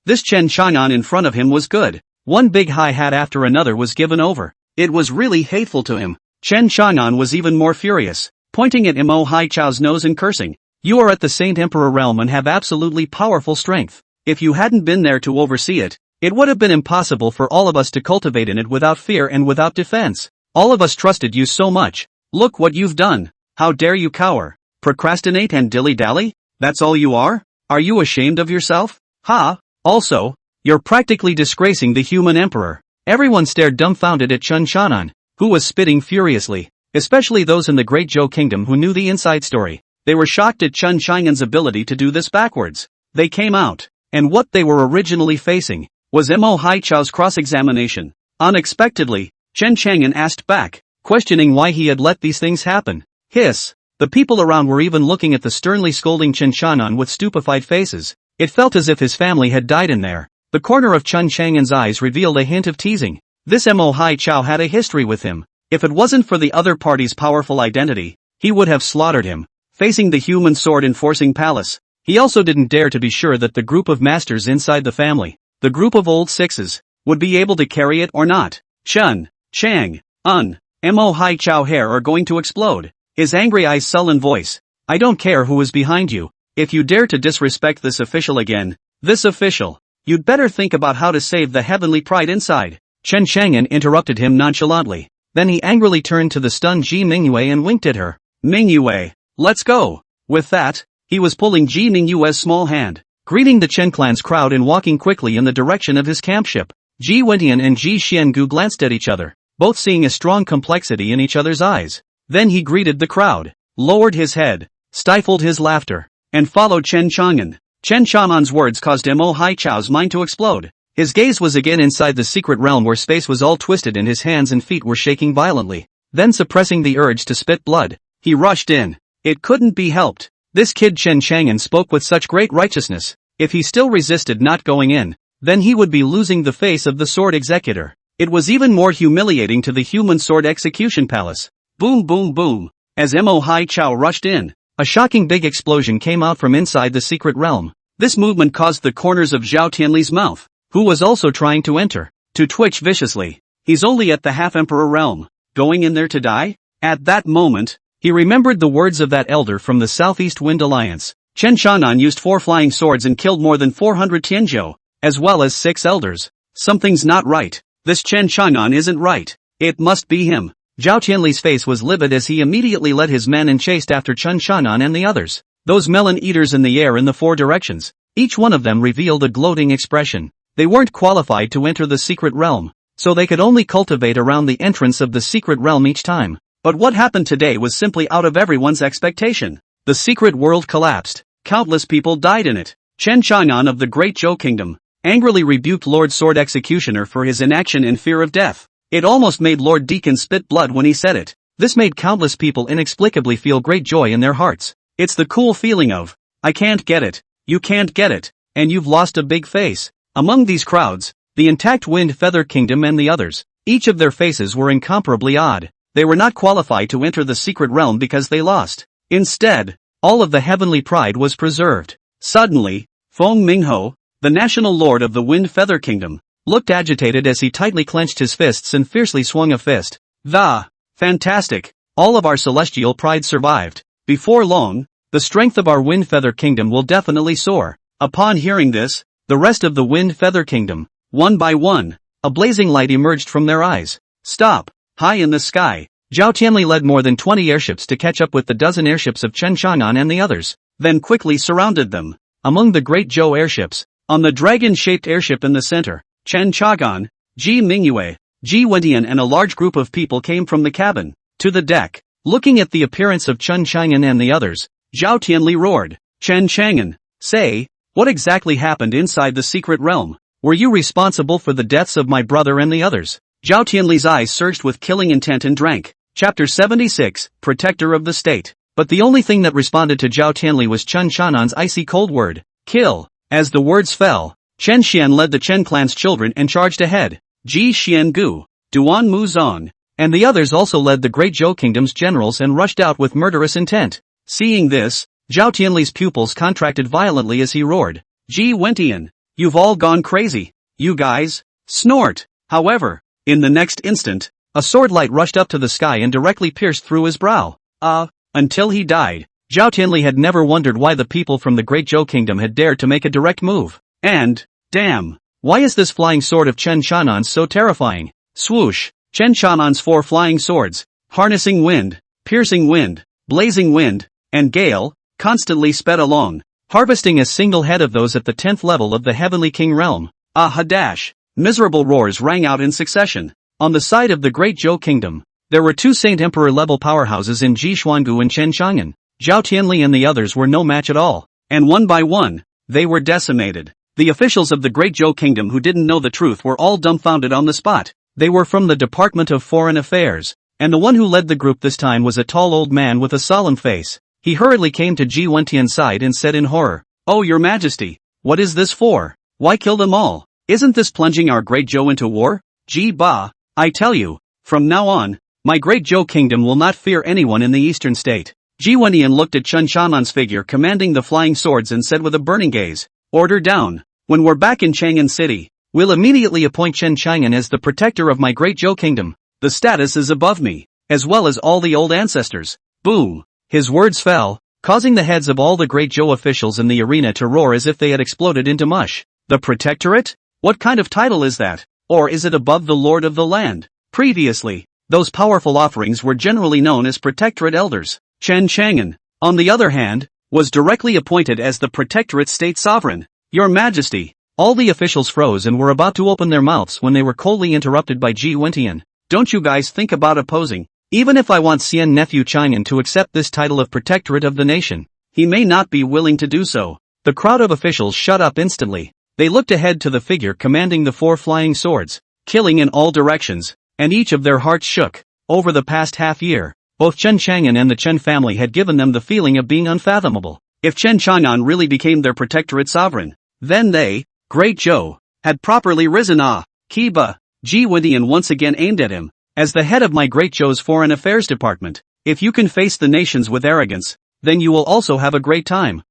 This Chen Chang'an in front of him was good. One big high hat after another was given over. It was really hateful to him. Chen Chang'an was even more furious, pointing at Mo Hai Chao's nose and cursing. You are at the Saint Emperor realm and have absolutely powerful strength. If you hadn't been there to oversee it, it would have been impossible for all of us to cultivate in it without fear and without defense. All of us trusted you so much. Look what you've done. How dare you cower, procrastinate and dilly-dally? That's all you are? Are you ashamed of yourself? Ha! Also, you're practically disgracing the human emperor. Everyone stared dumbfounded at Chen Chang'an, who was spitting furiously, especially those in the Great Zhou Kingdom who knew the inside story. They were shocked at Chen Chang'an's ability to do this backwards. They came out, and what they were originally facing was Mo Hai Chao's cross-examination. Unexpectedly, Chen Chang'an asked back, questioning why he had let these things happen. Hiss! The people around were even looking at the sternly scolding Chen Chang'an with stupefied faces. It felt as if his family had died in there. The corner of Chen Chang'an's eyes revealed a hint of teasing. This Mo Hai Chao had a history with him. If it wasn't for the other party's powerful identity, he would have slaughtered him. Facing the human sword enforcing palace, he also didn't dare to be sure that the group of masters inside the family, the group of old sixes, would be able to carry it or not. Chen, Chang, Mo Hai Chao hair are going to explode. His angry eyes sullen voice. I don't care who is behind you. If you dare to disrespect this official again, you'd better think about how to save the heavenly pride inside. Chen Chang'an interrupted him nonchalantly. Then he angrily turned to the stunned Ji Mingyue and winked at her. Mingyue, let's go. With that, he was pulling Ji Mingyue's small hand, greeting the Chen clan's crowd and walking quickly in the direction of his campship. Ji Wentian and Ji Xiangu glanced at each other, both seeing a strong complexity in each other's eyes. Then he greeted the crowd, lowered his head, stifled his laughter, and followed Chen Chang'an. Chen Chang'an's words caused Mo Hai Chao's mind to explode. His gaze was again inside the secret realm where space was all twisted and his hands and feet were shaking violently. Then suppressing the urge to spit blood, he rushed in. It couldn't be helped. This kid Chen Chang'an spoke with such great righteousness. If he still resisted not going in, then he would be losing the face of the sword executor. It was even more humiliating to the human sword execution palace. Boom boom boom. As Mo Hai Chao rushed in, a shocking big explosion came out from inside the secret realm. This movement caused the corners of Zhao Tianli's mouth, who was also trying to enter, to twitch viciously. He's only at the half-emperor realm, going in there to die? At that moment, he remembered the words of that elder from the Southeast Wind Alliance. Chen Chang'an used 4 flying swords and killed more than 400 Tianzhou, as well as 6 elders. Something's not right. This Chen Chang'an isn't right. It must be him. Zhao Tianli's face was livid as he immediately led his men and chased after Chen Qianan and the others. Those melon eaters in the air in the four directions. Each one of them revealed a gloating expression. They weren't qualified to enter the secret realm, so they could only cultivate around the entrance of the secret realm each time. But what happened today was simply out of everyone's expectation. The secret world collapsed. Countless people died in it. Chen Qianan of the Great Zhou Kingdom angrily rebuked Lord Sword Executioner for his inaction and fear of death. It almost made Lord Deacon spit blood when he said it. This made countless people inexplicably feel great joy in their hearts. It's the cool feeling of, I can't get it, you can't get it, and you've lost a big face. Among these crowds, the intact Wind Feather Kingdom and the others, each of their faces were incomparably odd. They were not qualified to enter the secret realm because they lost. Instead, all of the heavenly pride was preserved. Suddenly, Feng Mingho, the national lord of the Wind Feather Kingdom, looked agitated as he tightly clenched his fists and fiercely swung a fist. Fantastic! All of our celestial pride survived. Before long, the strength of our Wind Feather Kingdom will definitely soar. Upon hearing this, the rest of the Wind Feather Kingdom, one by one, a blazing light emerged from their eyes. Stop! High in the sky, Zhao Tianli led more than 20 airships to catch up with the dozen airships of Chen Qianan and the others, then quickly surrounded them. Among the Great Zhou airships, on the dragon-shaped airship in the center, Chen Qianan, Ji Mingyue, Ji Wentian and a large group of people came from the cabin to the deck. Looking at the appearance of Chen Qianan and the others, Zhao Tianli roared, Chen Qianan, say, what exactly happened inside the secret realm? Were you responsible for the deaths of my brother and the others? Zhao Tianli's eyes surged with killing intent and drank. Chapter 76, Protector of the State. But the only thing that responded to Zhao Tianli was Chen Qianan's icy cold word, kill. As the words fell, Chen Xian led the Chen clan's children and charged ahead. Ji Xiangu, Duan Muzong, and the others also led the Great Zhou Kingdom's generals and rushed out with murderous intent. Seeing this, Zhao Tianli's pupils contracted violently as he roared, Ji Wentian, you've all gone crazy. You guys? Snort. However, in the next instant, a sword light rushed up to the sky and directly pierced through his brow. Until he died, Zhao Tianli had never wondered why the people from the Great Zhou Kingdom had dared to make a direct move. And, damn, why is this flying sword of Chen Qianan's so terrifying? Swoosh, Chen Qianan's 4 flying swords, harnessing wind, piercing wind, blazing wind, and gale, constantly sped along, harvesting a single head of those at the 10th level of the Heavenly King realm. Hadash! Miserable roars rang out in succession. On the side of the Great Zhou Kingdom, there were 2 Saint Emperor level powerhouses in Ji Xuangu and Chen Qianan. Zhao Tianli and the others were no match at all, and one by one, they were decimated. The officials of the Great Zhou Kingdom who didn't know the truth were all dumbfounded on the spot. They were from the Department of Foreign Affairs, and the one who led the group this time was a tall old man with a solemn face. He hurriedly came to Ji Wentian's side and said in horror, Oh your majesty, what is this for? Why kill them all? Isn't this plunging our Great Zhou into war? Ji Ba, I tell you, from now on, my Great Zhou Kingdom will not fear anyone in the eastern state. Ji Wentian looked at Chen Qianan's figure commanding the flying swords and said with a burning gaze, Order down. When we're back in Chang'an City, we'll immediately appoint Chen Qianan as the protector of my Great Zhou Kingdom. The status is above me, as well as all the old ancestors. Boom! His words fell, causing the heads of all the Great Zhou officials in the arena to roar as if they had exploded into mush. The Protectorate? What kind of title is that? Or is it above the Lord of the Land? Previously, those powerful offerings were generally known as Protectorate Elders. Chen Qianan, on the other hand, was directly appointed as the Protectorate State Sovereign. Your Majesty! All the officials froze and were about to open their mouths when they were coldly interrupted by Ji Wentian. Don't you guys think about opposing? Even if I want Xian nephew Qianan to accept this title of Protectorate of the Nation, he may not be willing to do so. The crowd of officials shut up instantly. They looked ahead to the figure commanding the 4 flying swords, killing in all directions, and each of their hearts shook. Over the past half year, both Chen Qianan and the Chen family had given them the feeling of being unfathomable. If Chen Qianan really became their Protectorate Sovereign, then they, Great Zhou, had properly risen. Kiba, Ji Wentian once again aimed at him. As the head of my Great Zhou's Foreign Affairs Department, if you can face the nations with arrogance, then you will also have a great time.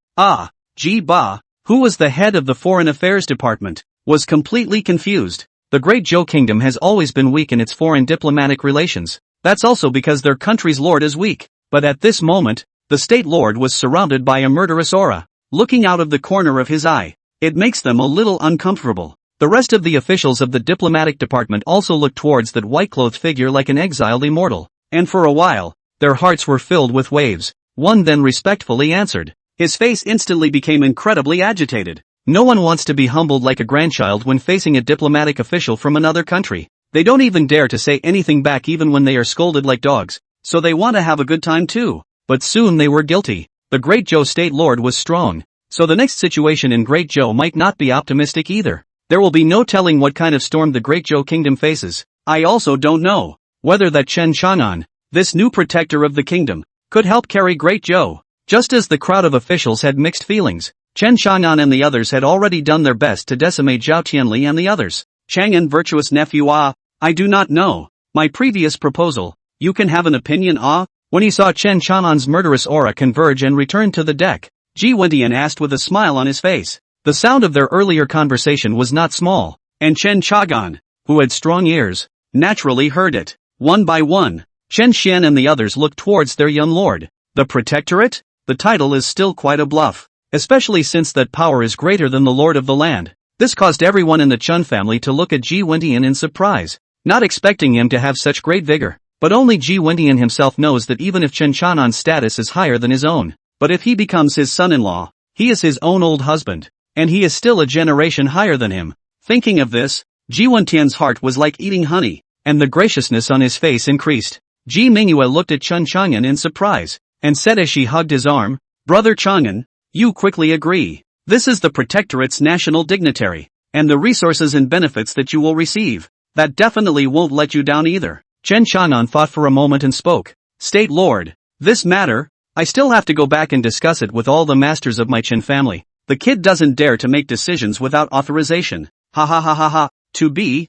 Ji Ba, who was the head of the Foreign Affairs Department, was completely confused. The Great Zhou Kingdom has always been weak in its foreign diplomatic relations. That's also because their country's lord is weak. But at this moment, the state lord was surrounded by a murderous aura, looking out of the corner of his eye. It makes them a little uncomfortable. The rest of the officials of the diplomatic department also looked towards that white-clothed figure like an exiled immortal, and for a while, their hearts were filled with waves. One then respectfully answered. His face instantly became incredibly agitated. No one wants to be humbled like a grandchild when facing a diplomatic official from another country. They don't even dare to say anything back even when they are scolded like dogs, so they want to have a good time too. But soon they were guilty. The Great Zhou State Lord was strong, so the next situation in Great Zhou might not be optimistic either. There will be no telling what kind of storm the Great Zhou Kingdom faces. I also don't know whether that Chen Chang'an, this new protector of the kingdom, could help carry Great Zhou. Just as the crowd of officials had mixed feelings, Chen Chang'an and the others had already done their best to decimate Zhao Tianli and the others. Chang'an, virtuous nephew, I do not know. My previous proposal, you can have an opinion, When he saw Chen Chang'an's murderous aura converge and return to the deck, Ji Wendian asked with a smile on his face. The sound of their earlier conversation was not small, and Chen Chang'an, who had strong ears, naturally heard it. One by one, Chen Xian and the others looked towards their young lord. The Protectorate? The title is still quite a bluff, especially since that power is greater than the lord of the land. This caused everyone in the Chen family to look at Ji Wendian in surprise, not expecting him to have such great vigor. But only Ji Wendian himself knows that even if Chen Chang'an's status is higher than his own, but if he becomes his son-in-law, he is his own old husband, and he is still a generation higher than him. Thinking of this, Ji Wendian's heart was like eating honey, and the graciousness on his face increased. Ji Mingyue looked at Chen Chang'an in surprise, and said as she hugged his arm, Brother Chang'an, you quickly agree. This is the Protectorate's national dignitary, and the resources and benefits that you will receive, that definitely won't let you down either. Chen Chang'an thought for a moment and spoke. State Lord, this matter, I still have to go back and discuss it with all the masters of my Chen family. The kid doesn't dare to make decisions without authorization. Ha ha ha ha ha. To be,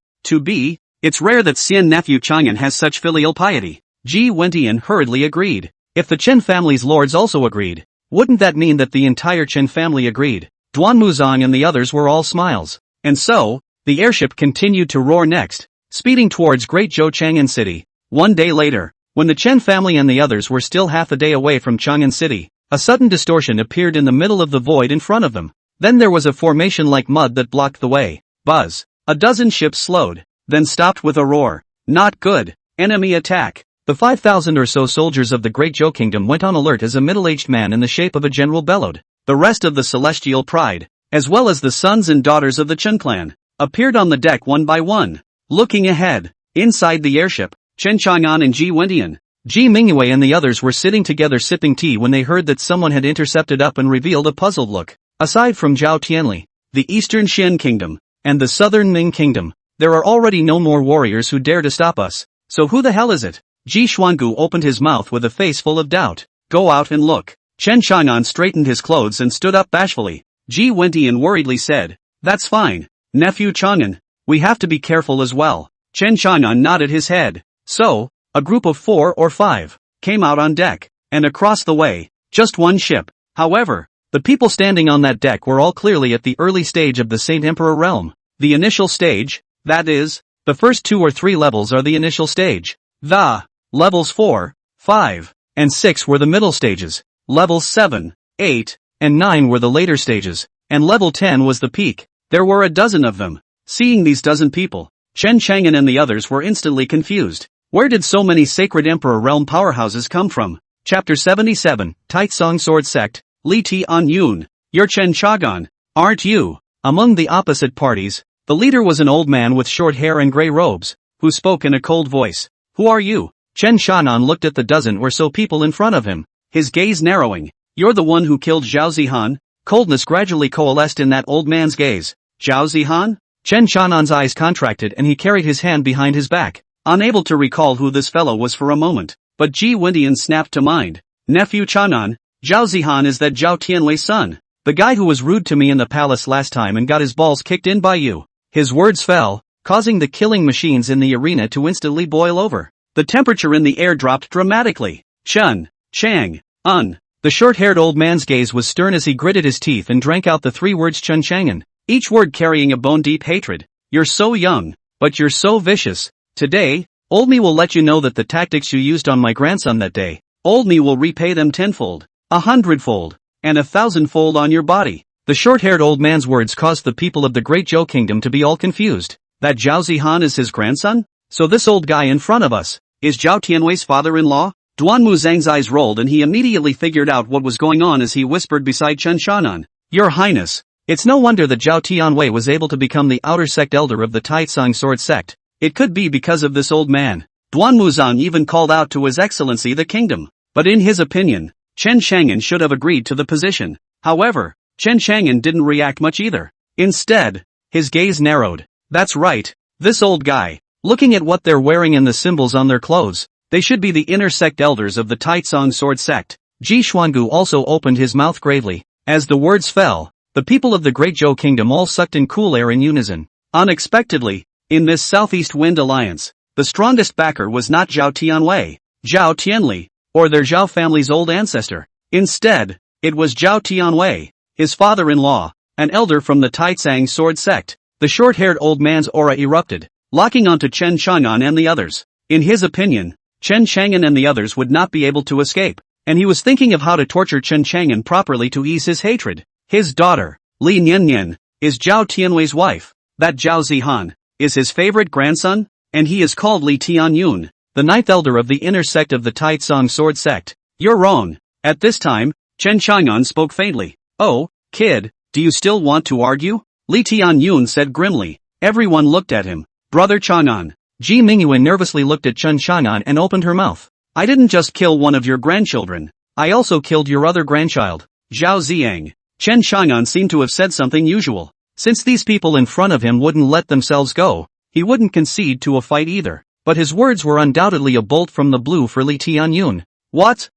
it's rare that Xian nephew Chang'an has such filial piety. Ji Wendian hurriedly agreed. If the Chen family's lords also agreed, wouldn't that mean that the entire Chen family agreed? Duan Muzong and the others were all smiles. And so, the airship continued to roar next, speeding towards Great Zhou Chang'an City. One day later, when the Chen family and the others were still half a day away from Chang'an City, a sudden distortion appeared in the middle of the void in front of them. Then there was a formation like mud that blocked the way. Buzz. A dozen ships slowed, then stopped with a roar. Not good. Enemy attack. The 5,000 or so soldiers of the Great Zhou Kingdom went on alert as a middle-aged man in the shape of a general bellowed. The rest of the celestial pride, as well as the sons and daughters of the Chen clan, appeared on the deck one by one. Looking ahead, inside the airship, Chen Chang'an and Ji Wendian, Ji Mingyue and the others were sitting together sipping tea when they heard that someone had intercepted up and revealed a puzzled look. Aside from Zhao Tianli, the Eastern Shen Kingdom, and the Southern Ming Kingdom, there are already no more warriors who dare to stop us. So who the hell is it? Ji Xuangu opened his mouth with a face full of doubt. Go out and look. Chen Chang'an straightened his clothes and stood up bashfully. Ji Wendian worriedly said, That's fine, nephew Chang'an. We have to be careful as well. Chen Chang'an nodded his head. So, a group of 4 or 5 came out on deck, and across the way, just one ship. However, the people standing on that deck were all clearly at the early stage of the Saint Emperor realm. The initial stage, that is, the first 2 or 3 levels are the initial stage. The levels 4, 5, and 6 were the middle stages. Levels 7, 8, and 9 were the later stages, and level 10 was the peak. There were a dozen of them. Seeing these dozen people, Chen Chang'an and the others were instantly confused. Where did so many sacred Emperor realm powerhouses come from? Chapter 77, Taitsong Sword Sect, Li Ti An Yun. You're Chen Chang'an, aren't you? Among the opposite parties, the leader was an old man with short hair and gray robes, who spoke in a cold voice. Who are you? Chen Chang'an looked at the dozen or so people in front of him, his gaze narrowing. You're the one who killed Zhao Zihan? Coldness gradually coalesced in that old man's gaze. Zhao Zihan? Chen Chang'an's eyes contracted and he carried his hand behind his back, unable to recall who this fellow was for a moment. But Ji Wendian snapped to mind. Nephew Chang'an, Zhao Zihan is that Zhao Tianwei's son. The guy who was rude to me in the palace last time and got his balls kicked in by you. His words fell, causing the killing machines in the arena to instantly boil over. The temperature in the air dropped dramatically. Chen, Chang, The short-haired old man's gaze was stern as he gritted his teeth and drank out the 3 words Chen Chang'an, each word carrying a bone-deep hatred. You're so young, but you're so vicious. Today, old me will let you know that the tactics you used on my grandson that day, old me will repay them tenfold, 100-fold, and 1,000-fold on your body. The short-haired old man's words caused the people of the Great Zhou Kingdom to be all confused. That Zhao Zihan is his grandson? So this old guy in front of us is Zhao Tianwei's father-in-law? Duanmu Zhang's eyes rolled and he immediately figured out what was going on as he whispered beside Chen Shannan. Your Highness. It's no wonder that Zhao Tianwei was able to become the outer sect elder of the Taitsang sword sect. It could be because of this old man. Duanmu Zhang even called out to His Excellency the kingdom. But in his opinion, Chen Chang'an should have agreed to the position. However, Chen Chang'an didn't react much either. Instead, his gaze narrowed. That's right, this old guy. Looking at what they're wearing and the symbols on their clothes, they should be the inner sect elders of the Taitsang sword sect. Ji Xuangu also opened his mouth gravely. As the words fell, the people of the Great Zhou Kingdom all sucked in cool air in unison. Unexpectedly, in this Southeast Wind Alliance, the strongest backer was not Zhao Tianwei, Zhao Tianli, or their Zhao family's old ancestor. Instead, it was Zhao Tianwei, his father-in-law, an elder from the Taitsang sword sect. The short-haired old man's aura erupted, locking onto Chen Chang'an and the others. In his opinion, Chen Chang'an and the others would not be able to escape, and he was thinking of how to torture Chen Chang'an properly to ease his hatred. His daughter, Li Niannian, is Zhao Tianwei's wife. That Zhao Zihan is his favorite grandson, and he is called Li Tianyun, the ninth elder of the inner sect of the Taitsang sword sect. You're wrong. At this time, Chen Chang'an spoke faintly. Oh, kid, do you still want to argue? Li Tianyun said grimly. Everyone looked at him. Brother Chang'an. Ji Mingyuan nervously looked at Chen Chang'an and opened her mouth. I didn't just kill one of your grandchildren. I also killed your other grandchild, Zhao Ziang. Chen Chang'an seemed to have said something usual. Since these people in front of him wouldn't let themselves go, he wouldn't concede to a fight either. But his words were undoubtedly a bolt from the blue for Li Tianyun. What?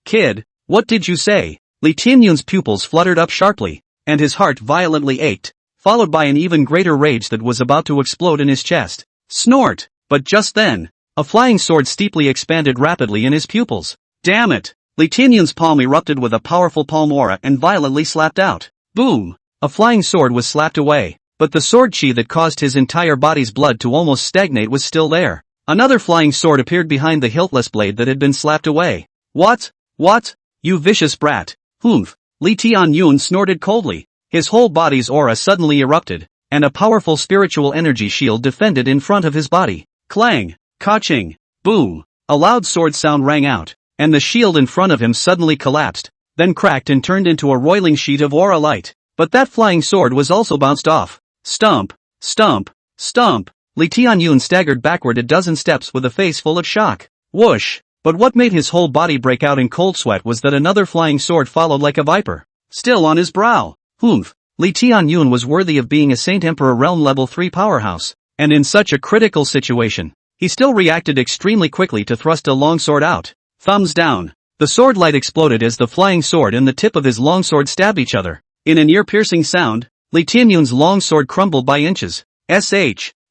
Kid, what did you say? Li Tianyun's pupils fluttered up sharply, and his heart violently ached, followed by an even greater rage that was about to explode in his chest. Snort! But just then, a flying sword steeply expanded rapidly in his pupils. Damn it! Li Tianyun's palm erupted with a powerful palm aura and violently slapped out. Boom! A flying sword was slapped away, but the sword chi that caused his entire body's blood to almost stagnate was still there. Another flying sword appeared behind the hiltless blade that had been slapped away. What? You vicious brat! Humph! Li Tianyun snorted coldly. His whole body's aura suddenly erupted, and a powerful spiritual energy shield defended in front of his body. Clang! Ka-ching! Boom! A loud sword sound rang out, and the shield in front of him suddenly collapsed, then cracked and turned into a roiling sheet of aura light. But that flying sword was also bounced off. Stump! Li Tianyun staggered backward a dozen steps with a face full of shock. Whoosh! But what made his whole body break out in cold sweat was that another flying sword followed like a viper, still on his brow. Humph! Li Tianyun was worthy of being a Saint Emperor Realm Level 3 powerhouse, and in such a critical situation, he still reacted extremely quickly to thrust a longsword out. Thumbs down. The sword light exploded as the flying sword and the tip of his longsword stabbed each other. In an ear-piercing sound, Li Tianyun's longsword crumbled by inches.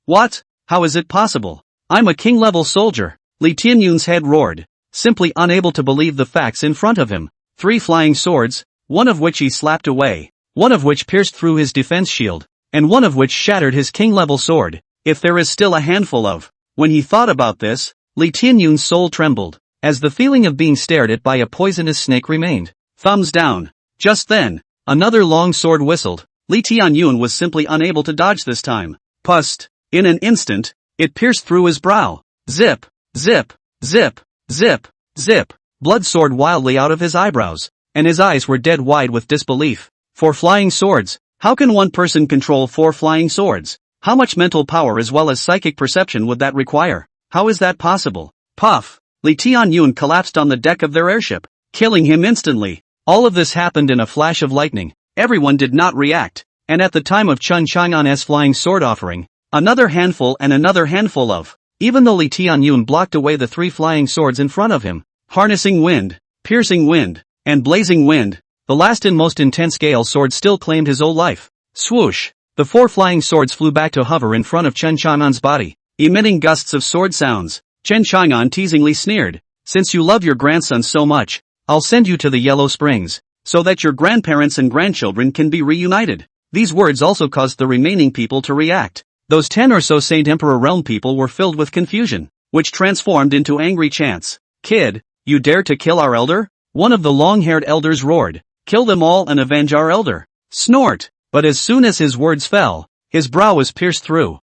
What? How is it possible? I'm a king-level soldier. Li Tianyun's head roared, simply unable to believe the facts in front of him. 3 flying swords, one of which he slapped away, one of which pierced through his defense shield, and one of which shattered his king-level sword. If there is still a handful of... When he thought about this, Li Tianyun's soul trembled, as the feeling of being stared at by a poisonous snake remained. Thumbs down. Just then, another long sword whistled. Li Tianyun was simply unable to dodge this time. Pust! In an instant, it pierced through his brow. Zip! Zip! Zip! Zip! Zip! Blood soared wildly out of his eyebrows, and his eyes were dead wide with disbelief. 4 flying swords? How can one person control 4 flying swords? How much mental power as well as psychic perception would that require? How is that possible? Puff! Li Tianyun collapsed on the deck of their airship, killing him instantly. All of this happened in a flash of lightning. Everyone did not react, and at the time of Chen Chang'an's flying sword offering, another handful and another handful of... Even though Li Tianyun blocked away the 3 flying swords in front of him, harnessing wind, piercing wind, and blazing wind, the last and most intense gale sword still claimed his whole life. Swoosh! The 4 flying swords flew back to hover in front of Chen Chang'an's body, emitting gusts of sword sounds. Chen Chang'an teasingly sneered, "Since you love your grandson so much, I'll send you to the Yellow Springs, so that your grandparents and grandchildren can be reunited." These words also caused the remaining people to react. Those 10 or so Saint Emperor Realm people were filled with confusion, which transformed into angry chants. "Kid, you dare to kill our elder?" One of the long-haired elders roared. "Kill them all and avenge our elder." Snort! But as soon as his words fell, his brow was pierced through.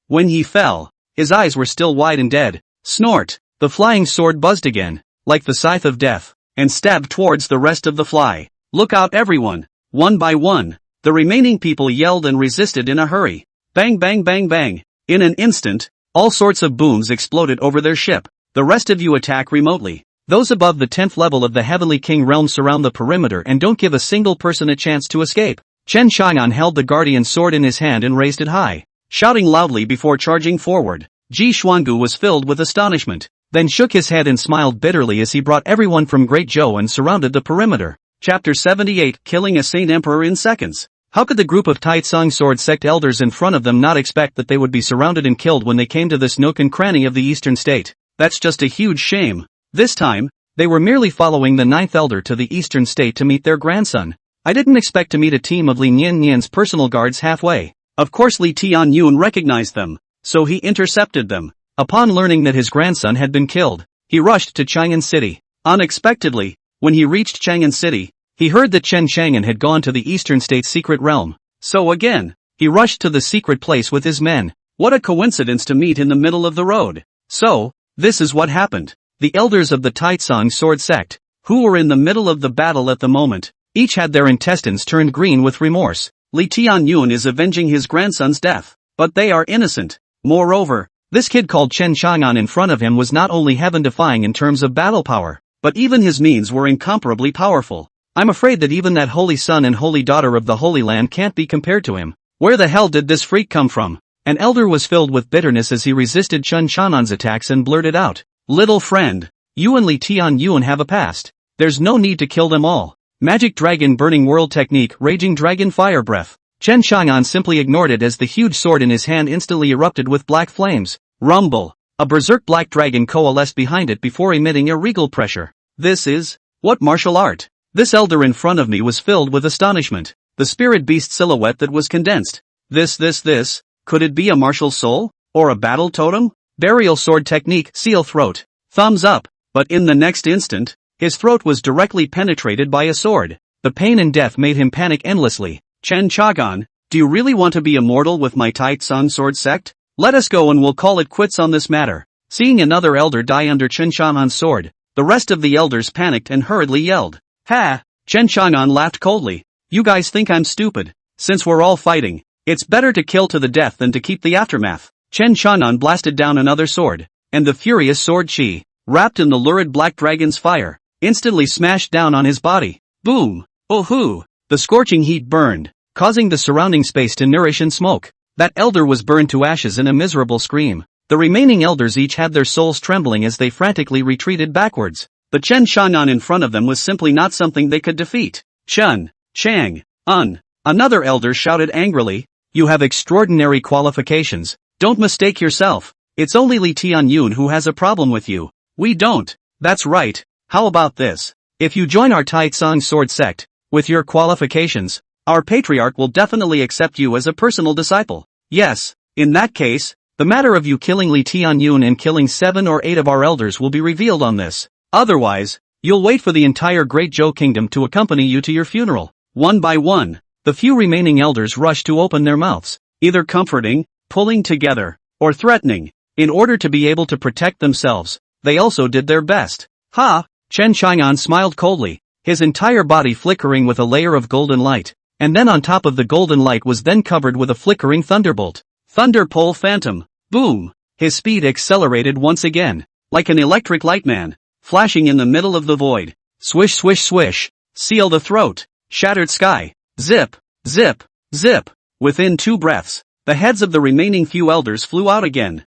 When he fell, his eyes were still wide and dead. Snort! The flying sword buzzed again, like the scythe of death, and stabbed towards the rest of the fly. Look out everyone! One by one, the remaining people yelled and resisted in a hurry. Bang bang bang bang! In an instant, all sorts of booms exploded over their ship. The rest of you attack remotely. Those above the 10th level of the Heavenly King realm surround the perimeter and don't give a single person a chance to escape. Chen Chang'an held the guardian sword in his hand and raised it high, shouting loudly before charging forward. Ji Xuangu was filled with astonishment, then shook his head and smiled bitterly as he brought everyone from Great Zhou and surrounded the perimeter. Chapter 78 Killing a Saint Emperor in Seconds. How could the group of Taitsong Sword Sect elders in front of them not expect that they would be surrounded and killed when they came to this nook and cranny of the eastern state? That's just a huge shame. This time, they were merely following the 9th elder to the eastern state to meet their grandson. I didn't expect to meet a team of Li Nian's personal guards halfway. Of course Li Tianyun recognized them, so he intercepted them. Upon learning that his grandson had been killed, he rushed to Chang'an City. Unexpectedly, when he reached Chang'an City, he heard that Chen Chang'an had gone to the eastern state's secret realm. So again, he rushed to the secret place with his men. What a coincidence to meet in the middle of the road. So, this is what happened. The elders of the Taitsong Sword Sect, who were in the middle of the battle at the moment, each had their intestines turned green with remorse. Li Tianyun is avenging his grandson's death, but they are innocent. Moreover, this kid called Chen Chang'an in front of him was not only heaven-defying in terms of battle power, but even his means were incomparably powerful. I'm afraid that even that holy son and holy daughter of the Holy Land can't be compared to him. Where the hell did this freak come from? An elder was filled with bitterness as he resisted Chen Chang'an's attacks and blurted out, "Little friend, you and Li Tianyun have a past. There's no need to kill them all." Magic Dragon Burning World Technique Raging Dragon Fire Breath. Chen Chang'an simply ignored it as the huge sword in his hand instantly erupted with black flames. Rumble! A berserk black dragon coalesced behind it before emitting a regal pressure. This is... what martial art? This elder in front of me was filled with astonishment. The spirit beast silhouette that was condensed. This, could it be a martial soul? Or a battle totem? Burial sword technique seal throat. Thumbs up. But in the next instant, his throat was directly penetrated by a sword. The pain and death made him panic endlessly. Chen Chang'an, do you really want to be immortal with my Taitsong Sword Sect? Let us go and we'll call it quits on this matter. Seeing another elder die under Chen Chang'an's sword, the rest of the elders panicked and hurriedly yelled. Ha! Chen Chang'an laughed coldly. You guys think I'm stupid? Since we're all fighting, it's better to kill to the death than to keep the aftermath. Chen Chang'an blasted down another sword, and the furious sword chi, wrapped in the lurid black dragon's fire, instantly smashed down on his body. Boom! Oh-hoo! The scorching heat burned, causing the surrounding space to nourish in smoke. That elder was burned to ashes in a miserable scream. The remaining elders each had their souls trembling as they frantically retreated backwards. But Chen Chang'an in front of them was simply not something they could defeat. Chen, Chang, another elder shouted angrily. You have extraordinary qualifications. Don't mistake yourself. It's only Li Tianyun who has a problem with you. We don't. That's right. How about this? If you join our Taitsong Sword Sect, with your qualifications, our patriarch will definitely accept you as a personal disciple. Yes, in that case, the matter of you killing Li Tianyun and killing 7 or 8 of our elders will be revealed on this. Otherwise, you'll wait for the entire Great Zhou Kingdom to accompany you to your funeral. One by one, the few remaining elders rushed to open their mouths, either comforting, pulling together, or threatening. In order to be able to protect themselves, they also did their best. Ha! Chen Chang'an smiled coldly, his entire body flickering with a layer of golden light, and then on top of the golden light was then covered with a flickering thunderbolt. Thunder Pole Phantom. Boom! His speed accelerated once again, like an electric lightman, flashing in the middle of the void. Swish swish swish. Seal the throat. Shattered sky. Zip, zip, zip. Within 2 breaths, the heads of the remaining few elders flew out again.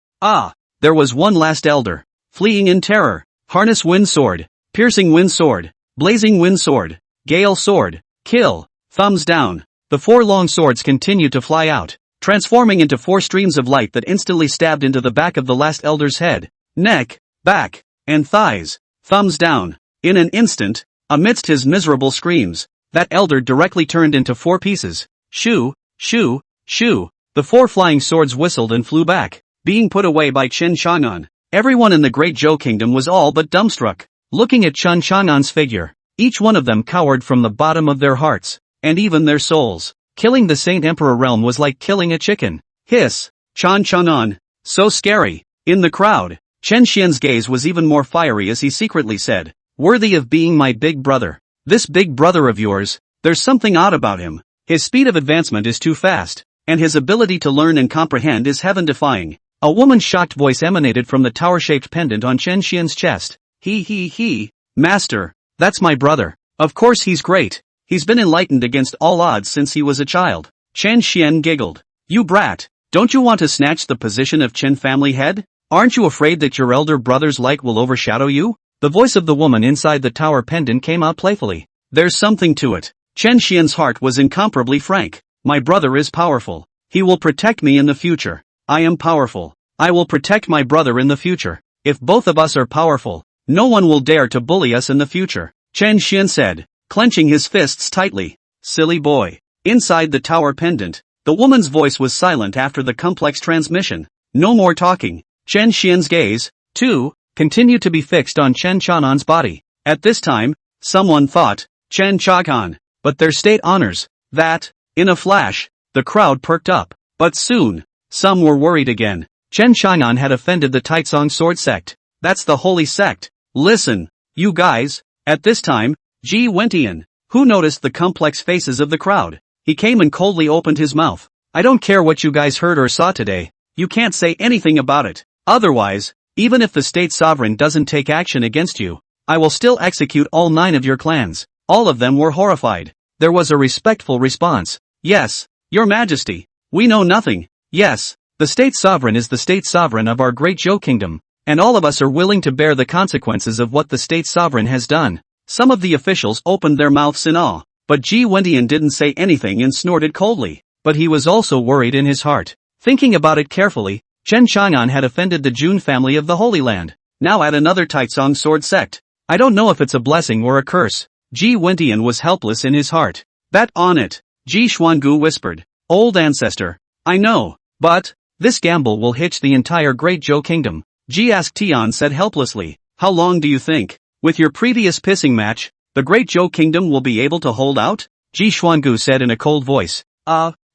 There was one last elder, fleeing in terror. Harness Wind Sword, Piercing Wind Sword, Blazing Wind Sword, Gale Sword, Kill, Thumbs down. The 4 long swords continued to fly out, transforming into 4 streams of light that instantly stabbed into the back of the last elder's head, neck, back, and thighs. Thumbs down. In an instant, amidst his miserable screams, that elder directly turned into 4 pieces. Shoo, shoo, shoo. The 4 flying swords whistled and flew back, being put away by Chen Chang'an. Everyone in the Great Zhou Kingdom was all but dumbstruck, looking at Chen Chang'an's figure. Each one of them cowered from the bottom of their hearts. and even their souls. Killing the Saint Emperor realm was like killing a chicken. Hiss. Chan Chanan. So scary. In the crowd, Chen Xian's gaze was even more fiery as he secretly said, "Worthy of being my big brother. This big brother of yours, there's something odd about him. His speed of advancement is too fast, and his ability to learn and comprehend is heaven-defying." A woman's shocked voice emanated from the tower-shaped pendant on Chen Xian's chest. He, Master, that's my brother. Of course he's great. He's been enlightened against all odds since he was a child. Chen Xian giggled. You brat, don't you want to snatch the position of Chen family head? Aren't you afraid that your elder brother's light will overshadow you? The voice of the woman inside the tower pendant came out playfully. There's something to it. Chen Xian's heart was incomparably frank. My brother is powerful. He will protect me in the future. I am powerful. I will protect my brother in the future. If both of us are powerful, no one will dare to bully us in the future, Chen Xian said, clenching his fists tightly. Silly boy. Inside the tower pendant, the woman's voice was silent after the complex transmission. No more talking. Chen Xian's gaze, too, continued to be fixed on Chen Chanan's body. At this time, someone thought, Chen Chagan, but their state honors that. In a flash, the crowd perked up. But soon, some were worried again. Chen Chanan had offended the Taizong sword sect. That's the holy sect. Listen, you guys. At this time, Ji Wentian, who noticed the complex faces of the crowd, he came and coldly opened his mouth. I don't care what you guys heard or saw today. You can't say anything about it. Otherwise, even if the state sovereign doesn't take action against you, I will still execute all 9 of your clans. All of them were horrified. There was a respectful response. Yes, Your Majesty. We know nothing. Yes, the state sovereign is the state sovereign of our great Zhou kingdom, and all of us are willing to bear the consequences of what the state sovereign has done. Some of the officials opened their mouths in awe, but Ji Wendian didn't say anything and snorted coldly. But he was also worried in his heart. Thinking about it carefully, Chen Chang'an had offended the Jun family of the Holy Land. Now add another Taizong sword sect. I don't know if it's a blessing or a curse. Ji Wendian was helpless in his heart. Bet on it, Ji Xuangu whispered. Old ancestor. I know, but this gamble will hitch the entire Great Zhou Kingdom. Ji asked Tian said helplessly. How long do you think? With your previous pissing match, the Great Zhou Kingdom will be able to hold out? Ji Xuangu said in a cold voice.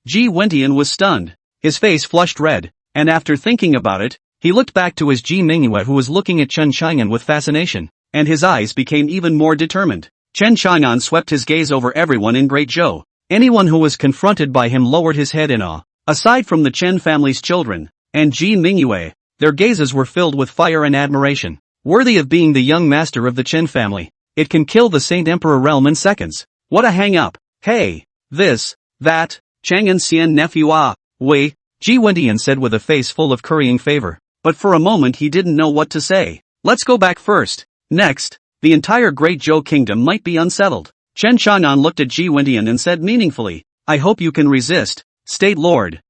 Ji Wendian was stunned. His face flushed red, and after thinking about it, he looked back to his Ji Mingyue who was looking at Chen Chang'an with fascination, and his eyes became even more determined. Chen Chang'an swept his gaze over everyone in Great Zhou. Anyone who was confronted by him lowered his head in awe. Aside from the Chen family's children, and Ji Mingyue, their gazes were filled with fire and admiration. Worthy of being the young master of the Chen family, it can kill the Saint Emperor realm in seconds. What a hang-up. Hey, this, that, Chang'an Xian nephew wei, Ji Wendian said with a face full of currying favor. But for a moment he didn't know what to say. Let's go back first. Next, the entire Great Zhou Kingdom might be unsettled. Chen Chang'an looked at Ji Wendian and said meaningfully, I hope you can resist, State Lord.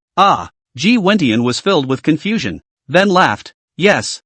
Ji Wendian was filled with confusion, then laughed. Yes.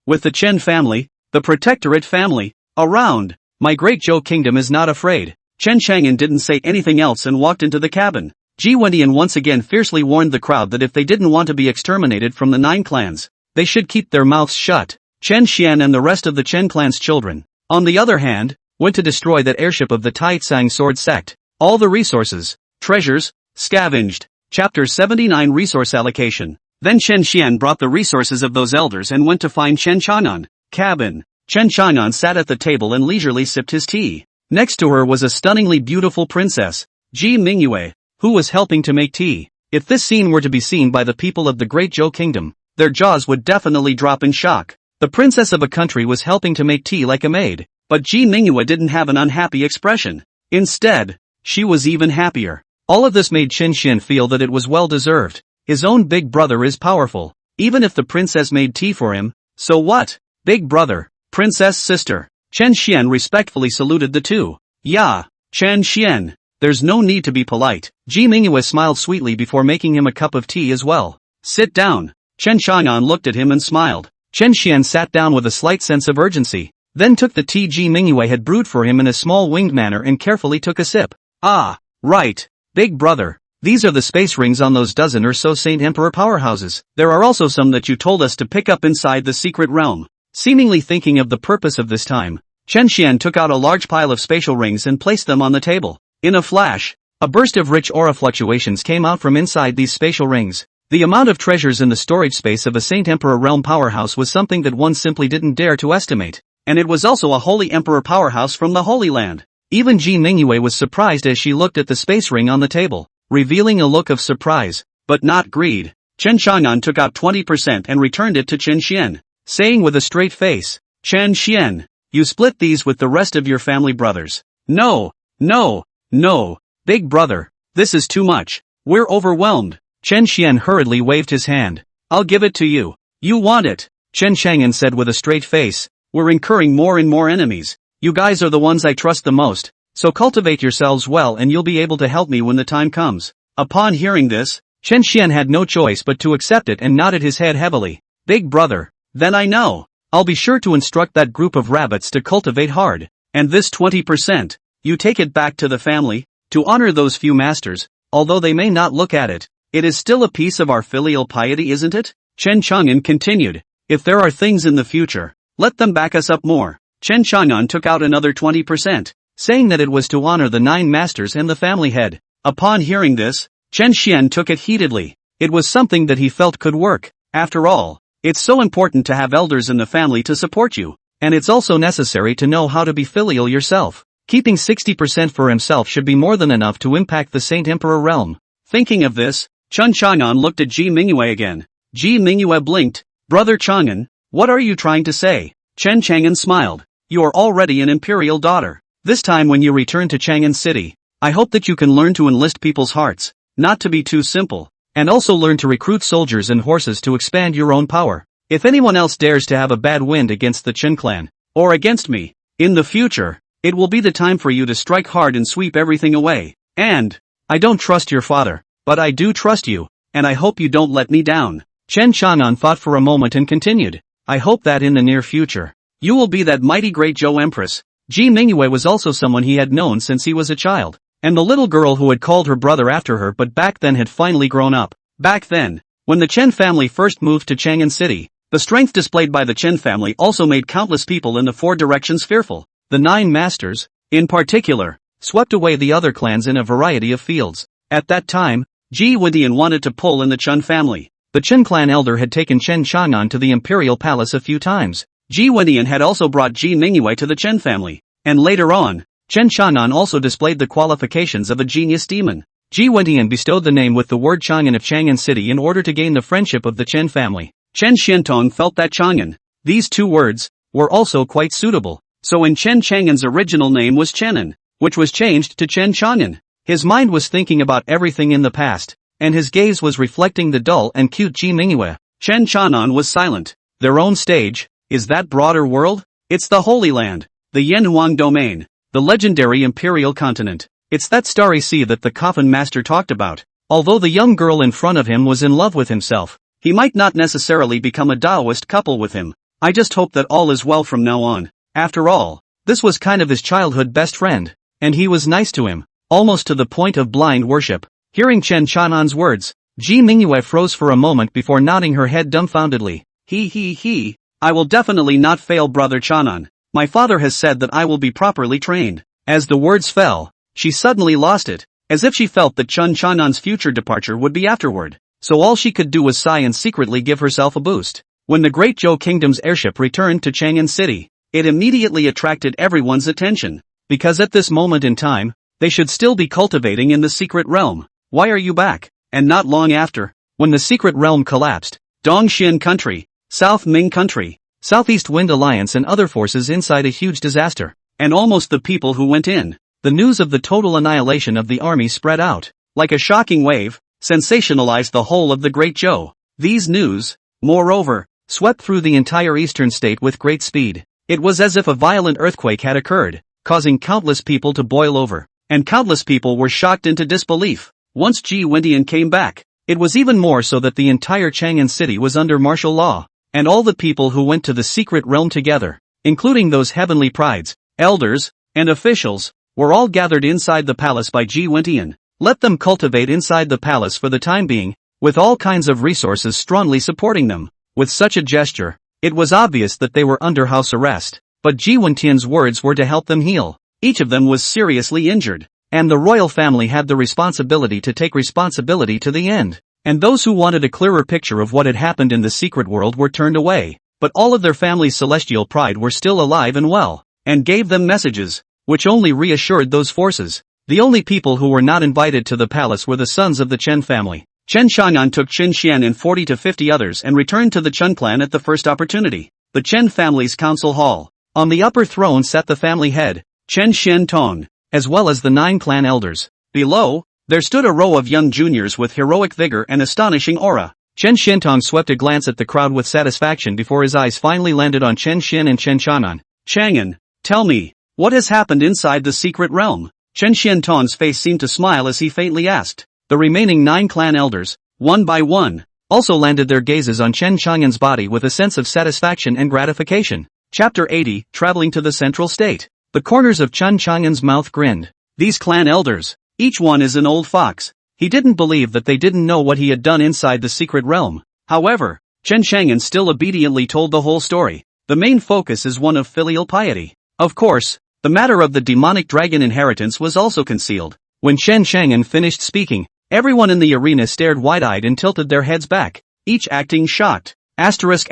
With the Chen family, the Protectorate family, around, my Great Zhou Kingdom is not afraid. Chen Chang'an didn't say anything else and walked into the cabin. Ji Wendian once again fiercely warned the crowd that if they didn't want to be exterminated from the 9 clans, they should keep their mouths shut. Chen Xian and the rest of the Chen clan's children, on the other hand, went to destroy that airship of the Taizong sword sect. All the resources, treasures, scavenged. Chapter 79 Resource Allocation. Then Chen Xian brought the resources of those elders and went to find Chen Chang'an. Cabin. Chen Chang'an sat at the table and leisurely sipped his tea. Next to her was a stunningly beautiful princess, Ji Mingyue, who was helping to make tea. If this scene were to be seen by the people of the Great Zhou Kingdom, their jaws would definitely drop in shock. The princess of a country was helping to make tea like a maid, but Ji Mingyue didn't have an unhappy expression. Instead, she was even happier. All of this made Chen Xian feel that it was well deserved. His own big brother is powerful. Even if the princess made tea for him, so what? Big brother, princess sister. Chen Xian respectfully saluted the two. Yeah, Chen Xian. There's no need to be polite. Ji Mingyue smiled sweetly before making him a cup of tea as well. Sit down. Chen Chang'an looked at him and smiled. Chen Xian sat down with a slight sense of urgency, then took the tea Ji Mingyue had brewed for him in a small winged manner and carefully took a sip. Right. Big brother. These are the space rings on those dozen or so Saint Emperor powerhouses. There are also some that you told us to pick up inside the secret realm. Seemingly thinking of the purpose of this time, Chen Xian took out a large pile of spatial rings and placed them on the table. In a flash, a burst of rich aura fluctuations came out from inside these spatial rings. The amount of treasures in the storage space of a Saint Emperor realm powerhouse was something that one simply didn't dare to estimate. And it was also a Holy Emperor powerhouse from the Holy Land. Even Ji Mingyue was surprised as she looked at the space ring on the table, revealing a look of surprise, but not greed. Chen Chang'an took out 20% and returned it to Chen Xian, saying with a straight face, "Chen Xian, you split these with the rest of your family brothers." "No, no, no, big brother, this is too much. We're overwhelmed." Chen Xian hurriedly waved his hand. "I'll give it to you. You want it," Chen Chang'an said with a straight face. "We're incurring more and more enemies. You guys are the ones I trust the most, so cultivate yourselves well and you'll be able to help me when the time comes." Upon hearing this, Chen Xian had no choice but to accept it and nodded his head heavily. "Big brother, then I know. I'll be sure to instruct that group of rabbits to cultivate hard. And this 20%, you take it back to the family, to honor those few masters, although they may not look at it. It is still a piece of our filial piety, isn't it?" Chen Chang'an continued. "If there are things in the future, let them back us up more." Chen Chang'an took out another 20%, saying that it was to honor the 9 masters and the family head. Upon hearing this, Chen Xian took it heatedly. It was something that he felt could work. After all, it's so important to have elders in the family to support you, and it's also necessary to know how to be filial yourself. Keeping 60% for himself should be more than enough to impact the Saint Emperor realm. Thinking of this, Chen Chang'an looked at Ji Mingyue again. Ji Mingyue blinked. "Brother Chang'an, what are you trying to say?" Chen Chang'an smiled. "You are already an imperial daughter. This time when you return to Chang'an City, I hope that you can learn to enlist people's hearts, not to be too simple, and also learn to recruit soldiers and horses to expand your own power. If anyone else dares to have a bad wind against the Chen clan, or against me, in the future, it will be the time for you to strike hard and sweep everything away. And, I don't trust your father, but I do trust you, and I hope you don't let me down." Chen Chang'an thought for a moment and continued. "I hope that in the near future, you will be that mighty great Zhou Empress." Ji Mingyue was also someone he had known since he was a child, and the little girl who had called her brother after her but back then had finally grown up. Back then, when the Chen family first moved to Chang'an City, the strength displayed by the Chen family also made countless people in the 4 directions fearful. The 9 masters, in particular, swept away the other clans in a variety of fields. At that time, Ji Wendian wanted to pull in the Chen family. The Chen clan elder had taken Chen Chang'an to the imperial palace a few times. Ji Wendian had also brought Ji Mingyue to the Chen family, and later on, Chen Chang'an also displayed the qualifications of a genius demon. Ji Wendian bestowed the name with the word Chang'an of Chang'an City in order to gain the friendship of the Chen family. Chen Xiantong felt that Chang'an, these 2 words, were also quite suitable. So in Chen Chang'an's original name was Chenan, which was changed to Chen Chang'an. His mind was thinking about everything in the past, and his gaze was reflecting the dull and cute Ji Mingyue. Chen Chang'an was silent. Their own stage, is that broader world? It's the Holy Land, the Yanhuang domain, the legendary imperial continent. It's that starry sea that the Coffin master talked about. Although the young girl in front of him was in love with himself, he might not necessarily become a Taoist couple with him. I just hope that all is well from now on. After all, this was kind of his childhood best friend, and he was nice to him, almost to the point of blind worship. Hearing Chen Chang'an's words, Ji Mingyue froze for a moment before nodding her head dumbfoundedly. He, I will definitely not fail, brother Chang'an. My father has said that I will be properly trained. As the words fell, she suddenly lost it, as if she felt that Chen Chang'an's future departure would be afterward. So all she could do was sigh and secretly give herself a boost. When the Great Zhou Kingdom's airship returned to Chang'an City, it immediately attracted everyone's attention, because at this moment in time, they should still be cultivating in the secret realm. Why are you back? And not long after, when the secret realm collapsed, Dongxian Country, South Ming Country, Southeast Wind Alliance and other forces inside a huge disaster, and almost the people who went in. The news of the total annihilation of the army spread out, like a shocking wave, sensationalized the whole of the Great Zhou. These news, moreover, swept through the entire eastern state with great speed. It was as if a violent earthquake had occurred, causing countless people to boil over, and countless people were shocked into disbelief. Once Ji Wendian came back, it was even more so that the entire Chang'an City was under martial law, and all the people who went to the secret realm together, including those heavenly prides, elders, and officials, were all gathered inside the palace by Ji Wendian. Let them cultivate inside the palace for the time being, with all kinds of resources strongly supporting them. With such a gesture, it was obvious that they were under house arrest, but Ji Wendian's words were to help them heal. Each of them was seriously injured. And the royal family had the responsibility to take responsibility to the end. And those who wanted a clearer picture of what had happened in the secret world were turned away. But all of their family's celestial pride were still alive and well, and gave them messages, which only reassured those forces. The only people who were not invited to the palace were the sons of the Chen family. Chen Chang'an took Chen Xian and 40 to 50 others and returned to the Chen clan at the first opportunity. The Chen family's council hall. On the upper throne sat the family head, Chen Xian Tong, as well as the 9 clan elders. Below, there stood a row of young juniors with heroic vigor and astonishing aura. Chen Xiantong swept a glance at the crowd with satisfaction before his eyes finally landed on Chen Xian and Chen Chang'an. Chang'an, tell me, what has happened inside the secret realm? Chen Xiantong's face seemed to smile as he faintly asked. The remaining 9 clan elders, one by one, also landed their gazes on Chen Chang'an's body with a sense of satisfaction and gratification. Chapter 80, Traveling to the Central State. The corners of Chen Chang'an's mouth grinned. These clan elders, each one is an old fox. He didn't believe that they didn't know what he had done inside the secret realm. However, Chen Chang'an still obediently told the whole story. The main focus is one of filial piety. Of course, the matter of the demonic dragon inheritance was also concealed. When Chen Chang'an finished speaking, everyone in the arena stared wide-eyed and tilted their heads back, each acting shocked. Asterisk.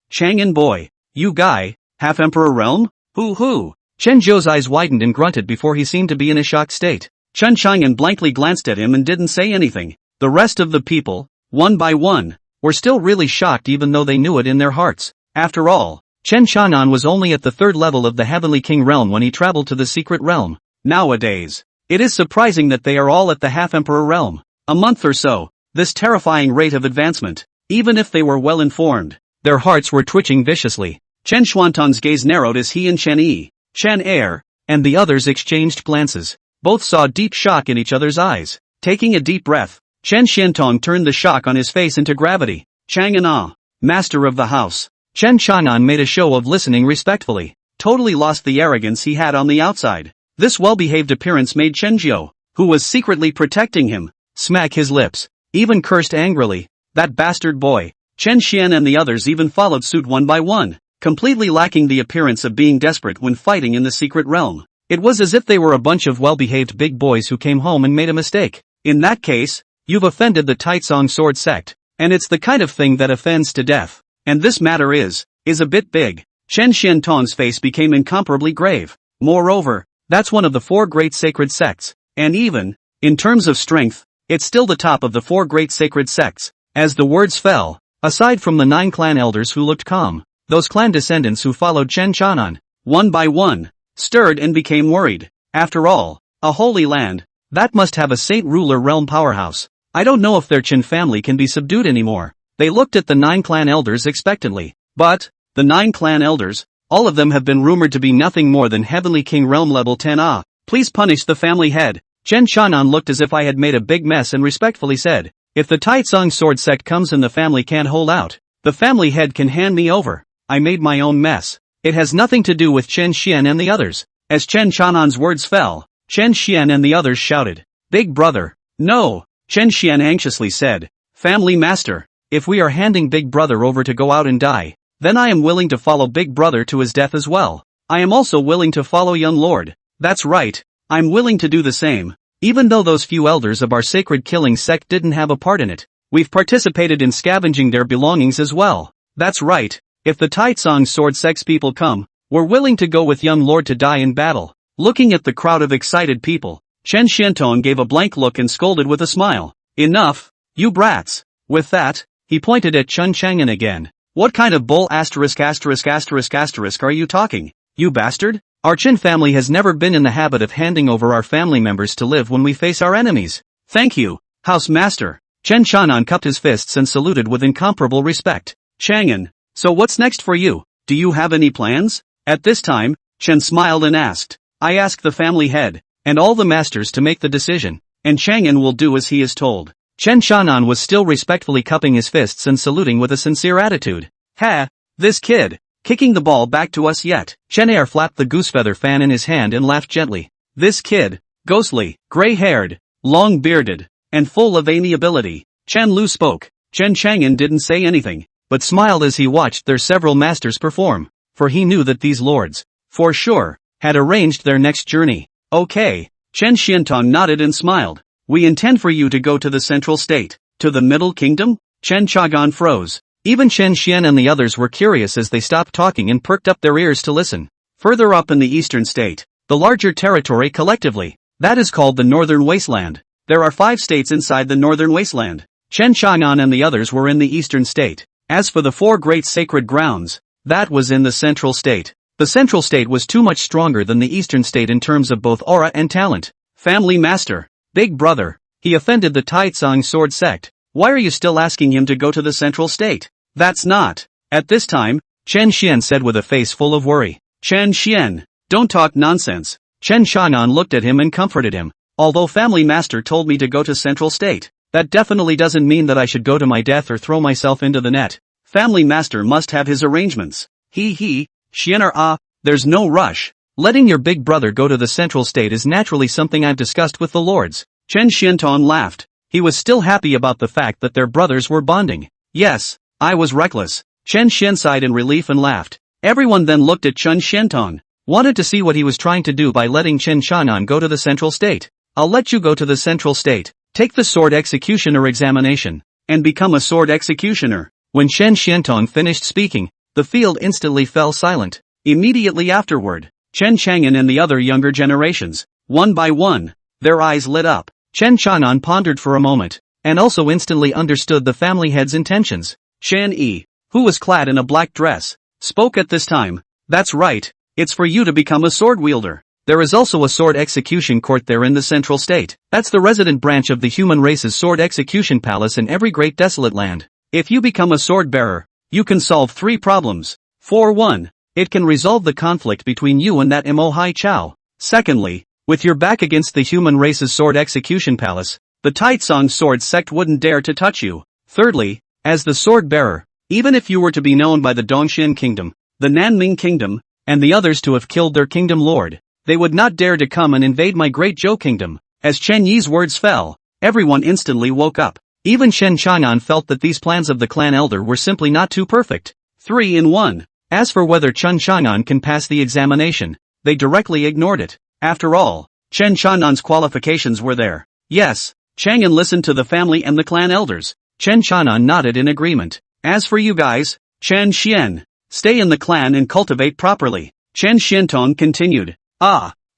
Chang'an boy, you guy, half-emperor realm? Who? Chen Zhou's eyes widened and grunted before he seemed to be in a shocked state. Chen Chang'an blankly glanced at him and didn't say anything. The rest of the people, one by one, were still really shocked even though they knew it in their hearts. After all, Chen Chang'an was only at the 3rd level of the Heavenly King realm when he traveled to the secret realm. Nowadays, it is surprising that they are all at the half-emperor realm. A month or so, this terrifying rate of advancement, even if they were well informed. Their hearts were twitching viciously. Chen Xuantong's gaze narrowed as he and Chen Yi, Chen Er, and the others exchanged glances. Both saw deep shock in each other's eyes. Taking a deep breath, Chen Xiantong turned the shock on his face into gravity. Chang'an, master of the house. Chen Chang'an made a show of listening respectfully. Totally lost the arrogance he had on the outside. This well-behaved appearance made Chen Jiu, who was secretly protecting him, smack his lips, even cursed angrily. That bastard boy. Chen Xian and the others even followed suit one by one, completely lacking the appearance of being desperate when fighting in the secret realm. It was as if they were a bunch of well-behaved big boys who came home and made a mistake. In that case, you've offended the Taitsong sword sect, and it's the kind of thing that offends to death. And this matter is a bit big. Chen Xiantong's face became incomparably grave. Moreover, that's one of the 4 great sacred sects, and even, in terms of strength, it's still the top of the 4 great sacred sects. As the words fell, aside from the 9 clan elders who looked calm, those clan descendants who followed Chen Chang'an, one by one, stirred and became worried. After all, a holy land, that must have a saint ruler realm powerhouse. I don't know if their Chen family can be subdued anymore. They looked at the 9 clan elders expectantly. But, the 9 clan elders, all of them have been rumored to be nothing more than Heavenly King realm level 10. Please punish the family head. Chen Chang'an looked as if I had made a big mess and respectfully said, if the Taitsong sword sect comes and the family can't hold out, the family head can hand me over. I made my own mess. It has nothing to do with Chen Xian and the others. As Chen Chang'an's words fell, Chen Xian and the others shouted, Big brother. No, Chen Xian anxiously said, Family master, if we are handing Big brother over to go out and die, then I am willing to follow Big brother to his death as well. I am also willing to follow young lord. That's right, I'm willing to do the same. Even though those few elders of our sacred killing sect didn't have a part in it, we've participated in scavenging their belongings as well. That's right, if the Taitsong sword sect's people come, we're willing to go with young lord to die in battle. Looking at the crowd of excited people, Chen Xiantong gave a blank look and scolded with a smile. Enough, you brats. With that, he pointed at Chen Chang'an again. What kind of bull are you talking, you bastard? Our Chen family has never been in the habit of handing over our family members to live when we face our enemies. Thank you, House Master. Chen Chang'an cupped his fists and saluted with incomparable respect. Chang'an, so what's next for you? Do you have any plans? At this time, Chen smiled and asked. I ask the family head, and all the masters to make the decision, and Chang'an will do as he is told. Chen Chang'an was still respectfully cupping his fists and saluting with a sincere attitude. Ha! This kid! Kicking the ball back to us yet. Chen Er flapped the goosefeather fan in his hand and laughed gently. This kid, ghostly, gray-haired, long-bearded, and full of amiability. Chen Lu spoke. Chen Chang'an didn't say anything, but smiled as he watched their several masters perform, for he knew that these lords, for sure, had arranged their next journey. Okay. Chen Xiantong nodded and smiled. We intend for you to go to the central state. To the Middle Kingdom? Chen Chagan froze. Even Chen Xian and the others were curious as they stopped talking and perked up their ears to listen. Further up in the eastern state, the larger territory collectively, that is called the Northern Wasteland. There are 5 states inside the Northern Wasteland. Chen Chang'an and the others were in the eastern state. As for the 4 great sacred grounds, that was in the central state. The central state was too much stronger than the eastern state in terms of both aura and talent. Family Master, Big Brother, he offended the Taitsong Sword Sect. Why are you still asking him to go to the central state? That's not. At this time, Chen Xian said with a face full of worry. Chen Xian, don't talk nonsense. Chen Chang'an looked at him and comforted him. Although Family Master told me to go to central state, that definitely doesn't mean that I should go to my death or throw myself into the net. Family Master must have his arrangements. Xianer there's no rush. Letting your big brother go to the central state is naturally something I've discussed with the lords. Chen Xianton laughed. He was still happy about the fact that their brothers were bonding. Yes, I was reckless. Chen Xian sighed in relief and laughed. Everyone then looked at Chen Xiantong, wanted to see what he was trying to do by letting Chen Chanan go to the central state. I'll let you go to the central state, take the sword executioner examination, and become a sword executioner. When Chen Xiantong finished speaking, the field instantly fell silent. Immediately afterward, Chen Chang'an and the other younger generations, one by one, their eyes lit up. Chen Chanan pondered for a moment, and also instantly understood the family head's intentions. Shan Yi, who was clad in a black dress, spoke at this time. That's right, it's for you to become a sword wielder. There is also a sword execution court there in the central state. That's the resident branch of the human race's sword execution palace in every great desolate land. If you become a sword bearer, you can solve 3 problems. For 1, it can resolve the conflict between you and that Mo Hai Chao. Secondly, with your back against the human race's sword execution palace, the Taitsong sword sect wouldn't dare to touch you. Thirdly, as the sword bearer, even if you were to be known by the Dongxian kingdom, the Nanming kingdom, and the others to have killed their kingdom lord, they would not dare to come and invade my great Zhou kingdom. As Chen Yi's words fell, everyone instantly woke up. Even Shen Chang'an felt that these plans of the clan elder were simply not too perfect. 3 in 1. As for whether Chen Chang'an can pass the examination, they directly ignored it. After all, Chen Chang'an's qualifications were there. Yes, Chang'an listened to the family and the clan elders. Chen Chang'an nodded in agreement. As for you guys, Chen Xian, stay in the clan and cultivate properly. Chen Xiantong continued.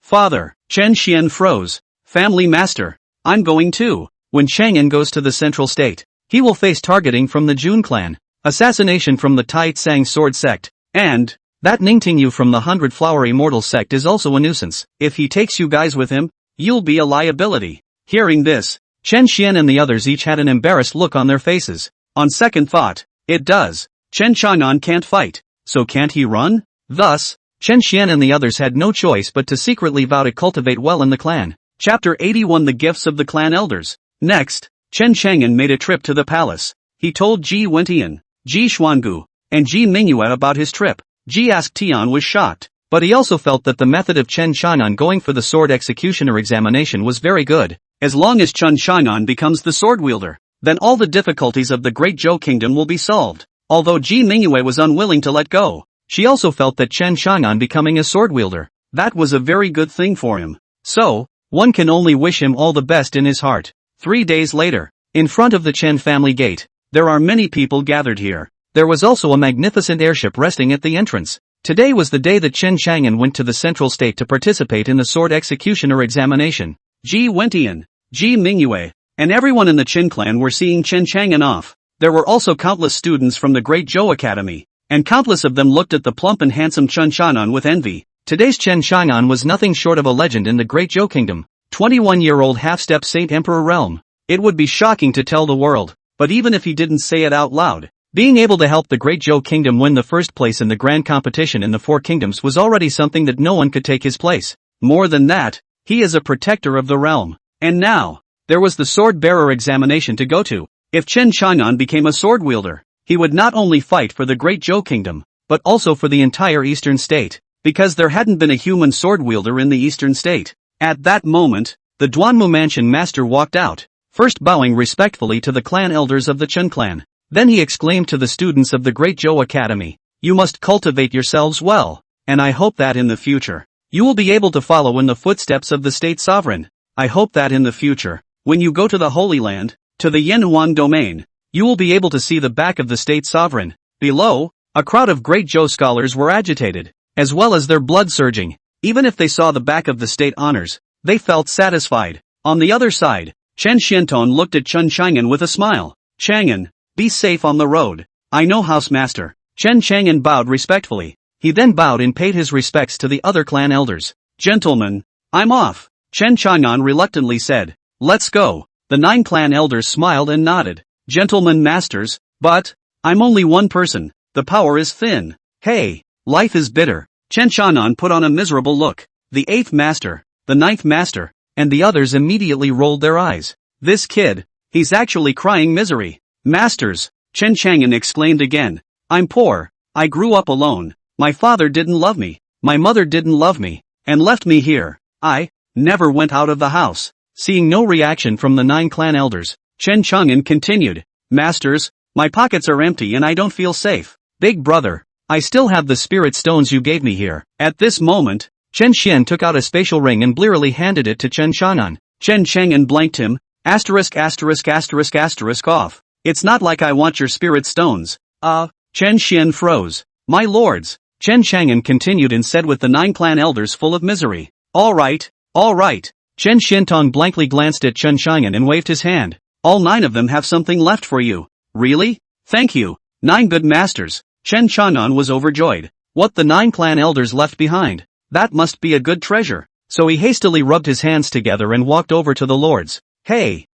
Father, Chen Xian froze. Family Master, I'm going too. When Chang'an goes to the central state, he will face targeting from the Jun clan, assassination from the Tai Tsang sword sect, and that Ningtingyu from the 100 Flower Immortal sect is also a nuisance. If he takes you guys with him, you'll be a liability. Hearing this, Chen Xian and the others each had an embarrassed look on their faces. On second thought, it does. Chen Chang'an can't fight, so can't he run? Thus, Chen Xian and the others had no choice but to secretly vow to cultivate well in the clan. Chapter 81 The Gifts of the Clan Elders. Next, Chen Chang'an made a trip to the palace. He told Ji Wentian, Ji Xuangu, and Ji Mingyue about his trip. Ji asked Tian was shocked, but he also felt that the method of Chen Chang'an going for the sword executioner examination was very good. As long as Chen Chang'an becomes the sword wielder, then all the difficulties of the Great Zhou Kingdom will be solved. Although Ji Mingyue was unwilling to let go, she also felt that Chen Chang'an becoming a sword wielder, that was a very good thing for him. So, one can only wish him all the best in his heart. 3 days later, in front of the Chen family gate, there are many people gathered here. There was also a magnificent airship resting at the entrance. Today was the day that Chen Chang'an went to the central state to participate in the sword executioner examination. Ji Wentian, Ji Mingyue, and everyone in the Chen clan were seeing Chen Chang'an off. There were also countless students from the Great Zhou Academy, and countless of them looked at the plump and handsome Chen Chang'an with envy. Today's Chen Chang'an was nothing short of a legend in the Great Zhou Kingdom. 21-year-old half-step Saint Emperor realm. It would be shocking to tell the world, but even if he didn't say it out loud, being able to help the Great Zhou Kingdom win the first place in the grand competition in the 4 kingdoms was already something that no one could take his place. More than that, he is a protector of the realm. And now, there was the sword bearer examination to go to. If Chen Chang'an became a sword wielder, he would not only fight for the Great Zhou Kingdom, but also for the entire eastern state, because there hadn't been a human sword wielder in the eastern state. At that moment, the Duanmu Mansion master walked out, first bowing respectfully to the clan elders of the Chen clan. Then he exclaimed to the students of the Great Zhou Academy, "You must cultivate yourselves well, and I hope that in the future, You will be able to follow in the footsteps of the state sovereign. I hope that in the future, when you go to the Holy Land, to the Yanhuan domain, you will be able to see the back of the state sovereign. Below, a crowd of great Zhou scholars were agitated, as well as their blood surging. Even if they saw the back of the state honors, they felt satisfied. On the other side, Chen Xianton looked at Chen Chang'an with a smile. Chang'an, be safe on the road. I know Housemaster. Chen Chang'an bowed respectfully. He then bowed and paid his respects to the other clan elders. Gentlemen, I'm off, Chen Chang'an reluctantly said. Let's go. The 9 clan elders smiled and nodded. Gentlemen masters, but I'm only one person. The power is thin. Hey, life is bitter. Chen Chang'an put on a miserable look. The 8th master, the 9th master, and the others immediately rolled their eyes. This kid, he's actually crying misery. Masters, Chen Chang'an exclaimed again. I'm poor. I grew up alone. My father didn't love me. My mother didn't love me, and left me here. I never went out of the house. Seeing no reaction from the 9 clan elders, Chen Chang'an continued. Masters, my pockets are empty and I don't feel safe. Big brother, I still have the spirit stones you gave me here. At this moment, Chen Xian took out a spatial ring and blearily handed it to Chen Chang'an. Chen Chang'an blanked him. Off. It's not like I want your spirit stones. Chen Xian froze. My lords, Chen Chang'an continued and said with the 9 clan elders full of misery. All right. Chen Xiantong blankly glanced at Chen Chang'an and waved his hand. All 9 of them have something left for you. Really? Thank you. 9 good masters. Chen Chang'an was overjoyed. What the 9 clan elders left behind? That must be a good treasure. So he hastily rubbed his hands together and walked over to the lords. Hey.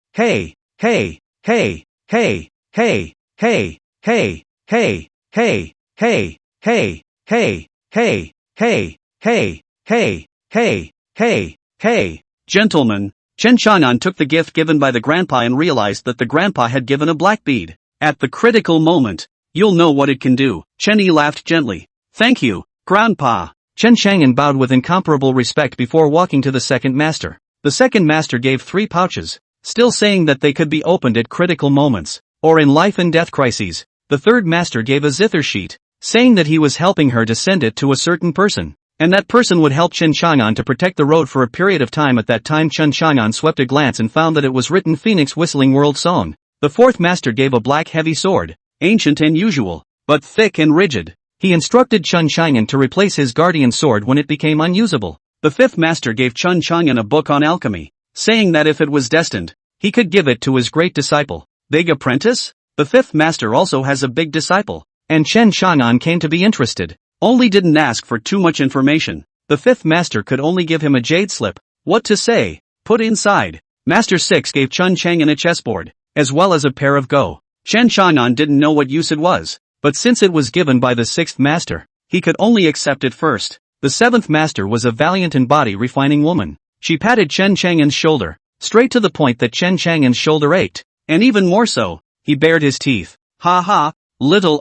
Gentlemen, Chen Chang'an took the gift given by the grandpa and realized that the grandpa had given a black bead. At the critical moment, you'll know what it can do. Chen Yi laughed gently. Thank you, grandpa. Chen Chang'an bowed with incomparable respect before walking to the second master. The second master gave 3 pouches, still saying that they could be opened at critical moments, or in life and death crises. The third master gave a zither sheet, saying that he was helping her to send it to a certain person, and that person would help Chen Chang'an to protect the road for a period of time. At that time Chen Chang'an swept a glance and found that it was written Phoenix Whistling World Song. The fourth master gave a black heavy sword, ancient and usual, but thick and rigid. He instructed Chen Chang'an to replace his guardian sword when it became unusable. The fifth master gave Chen Chang'an a book on alchemy, saying that if it was destined, he could give it to his great disciple. Big apprentice? The fifth master also has a big disciple, and Chen Chang'an came to be interested, only didn't ask for too much information. The fifth master could only give him a jade slip. What to say? Put inside. Master 6 gave Chen Chang'an a chessboard, as well as a pair of go. Chen Chang'an didn't know what use it was, but since it was given by the sixth master, he could only accept it first. The seventh master was a valiant and body-refining woman. She patted Chen Chang'an's shoulder, straight to the point that Chen Chang'an's shoulder ached, and even more so, he bared his teeth. Ha ha, little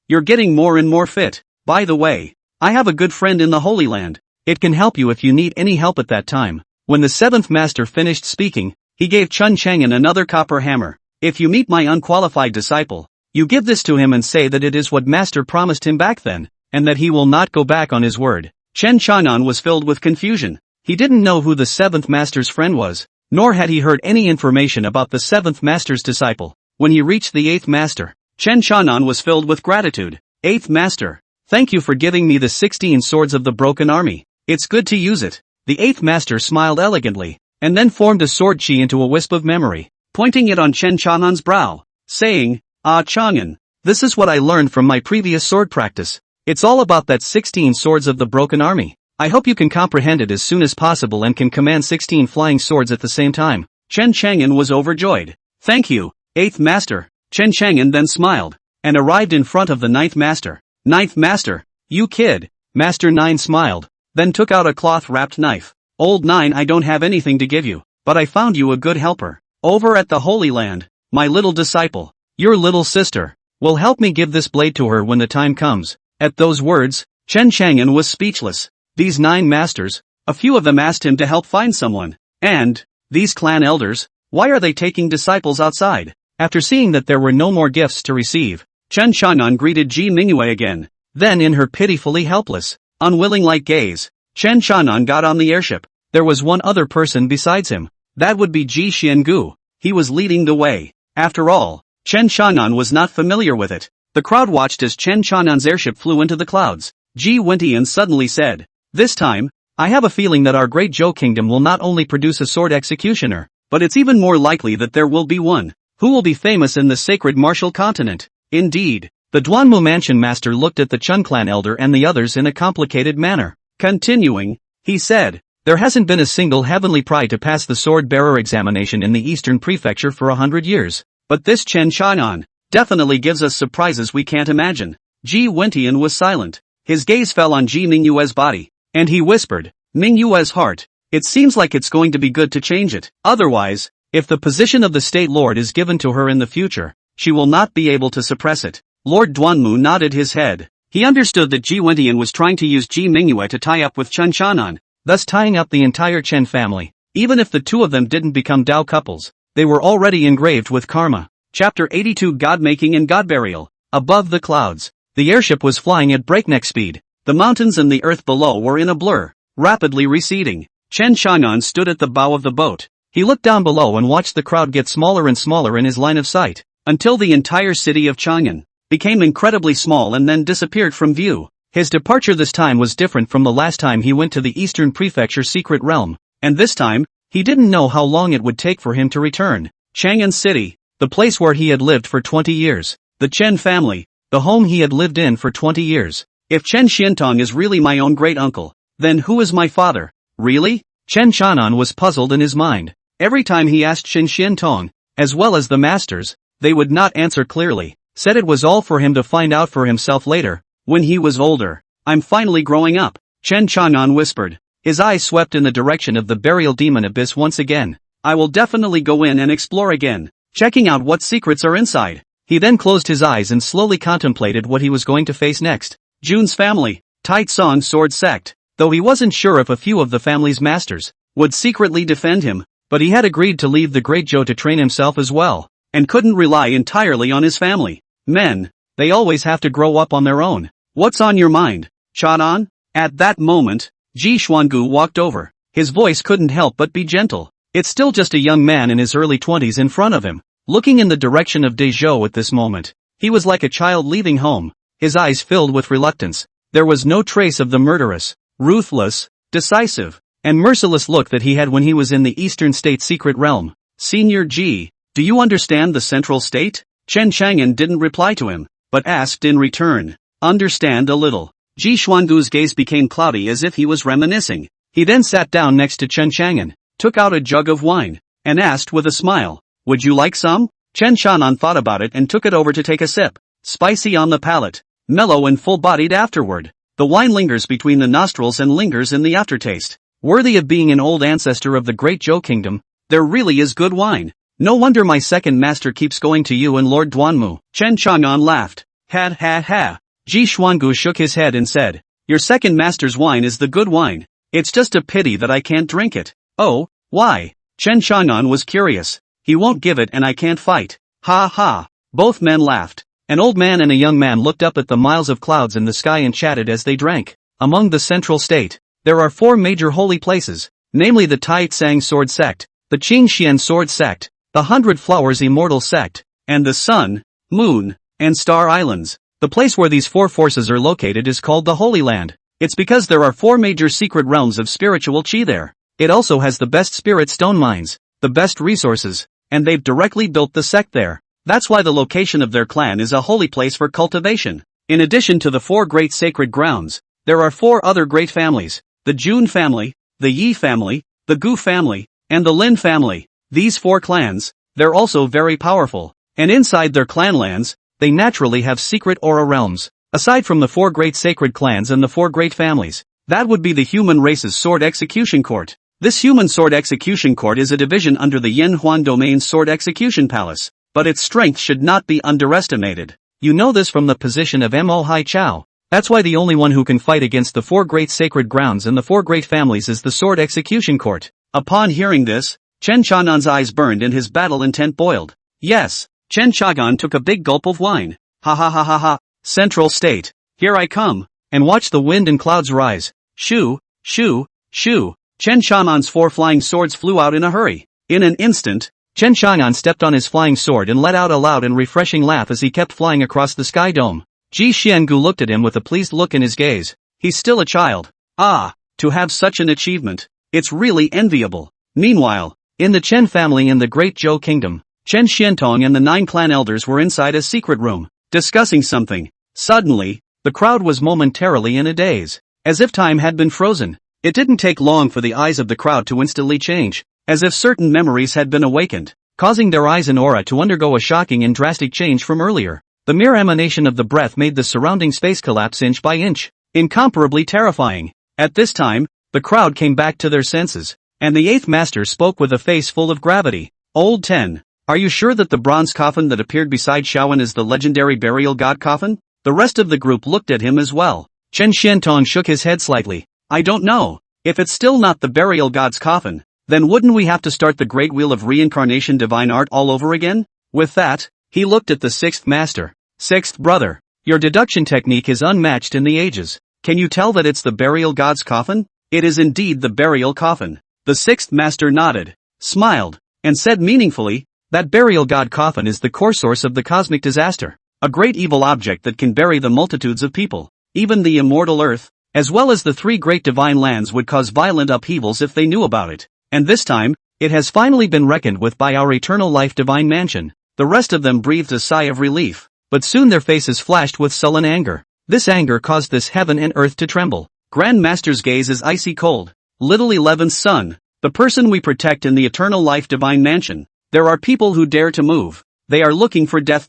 you're getting more and more fit. By the way, I have a good friend in the Holy Land. It can help you if you need any help at that time. When the seventh master finished speaking, he gave Chen Chang'an another copper hammer. If you meet my unqualified disciple, you give this to him and say that it is what master promised him back then, and that he will not go back on his word. Chen Chang'an was filled with confusion. He didn't know who the seventh master's friend was, nor had he heard any information about the seventh master's disciple. When he reached the eighth master, Chen Chang'an was filled with gratitude. Eighth master, thank you for giving me the 16 swords of the broken army. It's good to use it. The eighth master smiled elegantly, and then formed a sword chi into a wisp of memory, pointing it on Chen Chang'an's brow, saying, Ah Chang'an, this is what I learned from my previous sword practice. It's all about that 16 swords of the broken army. I hope you can comprehend it as soon as possible and can command 16 flying swords at the same time. Chen Chang'an was overjoyed. Thank you, eighth master. Chen Chang'an then smiled, and arrived in front of the ninth master. Ninth master, you kid. Master 9 smiled, then took out a cloth-wrapped knife. Old 9, I don't have anything to give you, but I found you a good helper. Over at the Holy Land, my little disciple, your little sister, will help me give this blade to her when the time comes. At those words, Chen Chang'an was speechless. These 9 masters, a few of them asked him to help find someone. And, these clan elders, why are they taking disciples outside? After seeing that there were no more gifts to receive, Chen Chang'an greeted Ji Mingyue again. Then in her pitifully helpless, unwilling-like gaze, Chen Xiaonan got on the airship. There was one other person besides him. That would be Ji Xiangu. He was leading the way. After all, Chen Xiaonan was not familiar with it. The crowd watched as Chen Xiaonan's airship flew into the clouds. Ji Wentian suddenly said, "This time, I have a feeling that our great Zhou kingdom will not only produce a sword executioner, but it's even more likely that there will be one who will be famous in the sacred martial continent." Indeed, the Duanmu mansion master looked at the Chen clan elder and the others in a complicated manner. Continuing, he said, "There hasn't been a single heavenly pride to pass the sword bearer examination in the Eastern Prefecture for 100 years. But this Chen Xiaonan definitely gives us surprises we can't imagine." Ji Wentian was silent. His gaze fell on Ji Mingyue's body, and he whispered, "Mingyue's heart. It seems like it's going to be good to change it. Otherwise, if the position of the State Lord is given to her in the future, she will not be able to suppress it." Lord Duanmu nodded his head. He understood that Ji Wentian was trying to use Ji Mingyue to tie up with Chen Xiaonan, thus tying up the entire Chen family. Even if the two of them didn't become Dao couples, they were already engraved with karma. Chapter 82 God-Making and God-Burial. Above the clouds, the airship was flying at breakneck speed. The mountains and the earth below were in a blur, rapidly receding. Chen Xiaonan stood at the bow of the boat. He looked down below and watched the crowd get smaller and smaller in his line of sight, until the entire city of Chang'an became incredibly small and then disappeared from view. His departure this time was different from the last time he went to the Eastern Prefecture secret realm, and this time, he didn't know how long it would take for him to return. Chang'an City, the place where he had lived for 20 years. The Chen family, the home he had lived in for 20 years. If Chen Xiantong is really my own great-uncle, then who is my father? Really? Chen Xiaonan was puzzled in his mind. Every time he asked Chen Xiantong, as well as the masters, they would not answer clearly, said it was all for him to find out for himself later, when he was older. "I'm finally growing up," Chen Xiaonan whispered. His eyes swept in the direction of the burial demon abyss once again. "I will definitely go in and explore again, checking out what secrets are inside." He then closed his eyes and slowly contemplated what he was going to face next. Jun's family, Taitsong Sword Sect. Though he wasn't sure if a few of the family's masters would secretly defend him, but he had agreed to leave the Great Zhou to train himself as well, and couldn't rely entirely on his family. Men, they always have to grow up on their own. "What's on your mind, Chanan?" At that moment, Ji Xuangu walked over. His voice couldn't help but be gentle. It's still just a young man in his early 20s in front of him, looking in the direction of Dezhou at this moment. He was like a child leaving home, his eyes filled with reluctance. There was no trace of the murderous, ruthless, decisive, and merciless look that he had when he was in the Eastern State secret realm. "Senior Ji, do you understand the Central State?" Chen Chang'an didn't reply to him, but asked in return. "Understand a little." Ji Xuangu's gaze became cloudy as if he was reminiscing. He then sat down next to Chen Chang'an, took out a jug of wine, and asked with a smile, "Would you like some?" Chen Xiaonan thought about it and took it over to take a sip. Spicy on the palate, mellow and full-bodied afterward. The wine lingers between the nostrils and lingers in the aftertaste. Worthy of being an old ancestor of the Great Zhou Kingdom, there really is good wine. No wonder my second master keeps going to you and Lord Duanmu. Chen Chang'an laughed. Ha ha ha. Ji Xuangu shook his head and said, "Your second master's wine is the good wine. It's just a pity that I can't drink it." "Oh, why?" Chen Chang'an was curious. "He won't give it and I can't fight." Ha ha. Both men laughed. An old man and a young man looked up at the miles of clouds in the sky and chatted as they drank. Among the Central State, there are 4 major holy places, namely the Tai Tsang Sword Sect, the Qingxian Sword Sect, the 100 Flowers Immortal Sect, and the Sun, Moon, and Star Islands. The place where these 4 forces are located is called the Holy Land. It's because there are 4 major secret realms of spiritual qi there. It also has the best spirit stone mines, the best resources, and they've directly built the sect there. That's why the location of their clan is a holy place for cultivation. In addition to the 4 great sacred grounds, there are 4 other great families, the Jun family, the Yi family, the Gu family, and the Lin family. These 4 clans, they're also very powerful, and inside their clan lands, they naturally have secret aura realms. Aside from the 4 great sacred clans and the 4 great families, that would be the human race's sword execution court. This human sword execution court is a division under the Yanhuan Domain's sword execution palace, but its strength should not be underestimated. You know this from the position of Mo Hai Chao. That's why the only one who can fight against the 4 great sacred grounds and the 4 great families is the sword execution court. Upon hearing this, Chen Chanan's eyes burned and his battle intent boiled. Yes, Chen Chagan took a big gulp of wine. Ha ha ha ha ha. Central State, here I come, and watch the wind and clouds rise. Shoo, Shoo, shoo. Chen Shaman's 4 flying swords flew out in a hurry. In an instant, Chen Chang'an stepped on his flying sword and let out a loud and refreshing laugh as he kept flying across the sky dome. Ji Xiangu looked at him with a pleased look in his gaze. He's still a child. Ah, to have such an achievement. It's really enviable. Meanwhile, in the Chen family in the Great Zhou Kingdom, Chen Xiantong and the 9 clan elders were inside a secret room, discussing something. Suddenly, the crowd was momentarily in a daze, as if time had been frozen. It didn't take long for the eyes of the crowd to instantly change, as if certain memories had been awakened, causing their eyes and aura to undergo a shocking and drastic change from earlier. The mere emanation of the breath made the surrounding space collapse inch by inch, incomparably terrifying. At this time, the crowd came back to their senses, and the 8th master spoke with a face full of gravity. Old Ten, are you sure that the bronze coffin that appeared beside Shaoan is the legendary burial god coffin? The rest of the group looked at him as well. Chen Xiantong shook his head slightly. I don't know. If it's still not the burial god's coffin, then wouldn't we have to start the great wheel of reincarnation divine art all over again? With that, he looked at the 6th master. 6th brother, your deduction technique is unmatched in the ages. Can you tell that it's the burial god's coffin? It is indeed the burial coffin. The 6th master nodded, smiled, and said meaningfully, that burial god coffin is the core source of the cosmic disaster. A great evil object that can bury the multitudes of people. Even the immortal earth, as well as the 3 great divine lands would cause violent upheavals if they knew about it. And this time, it has finally been reckoned with by our eternal life divine mansion. The rest of them breathed a sigh of relief, but soon their faces flashed with sullen anger. This anger caused this heaven and earth to tremble. Grand Master's gaze is icy cold. Little 11th son, the person we protect in the eternal life divine mansion. There are people who dare to move. They are looking for death.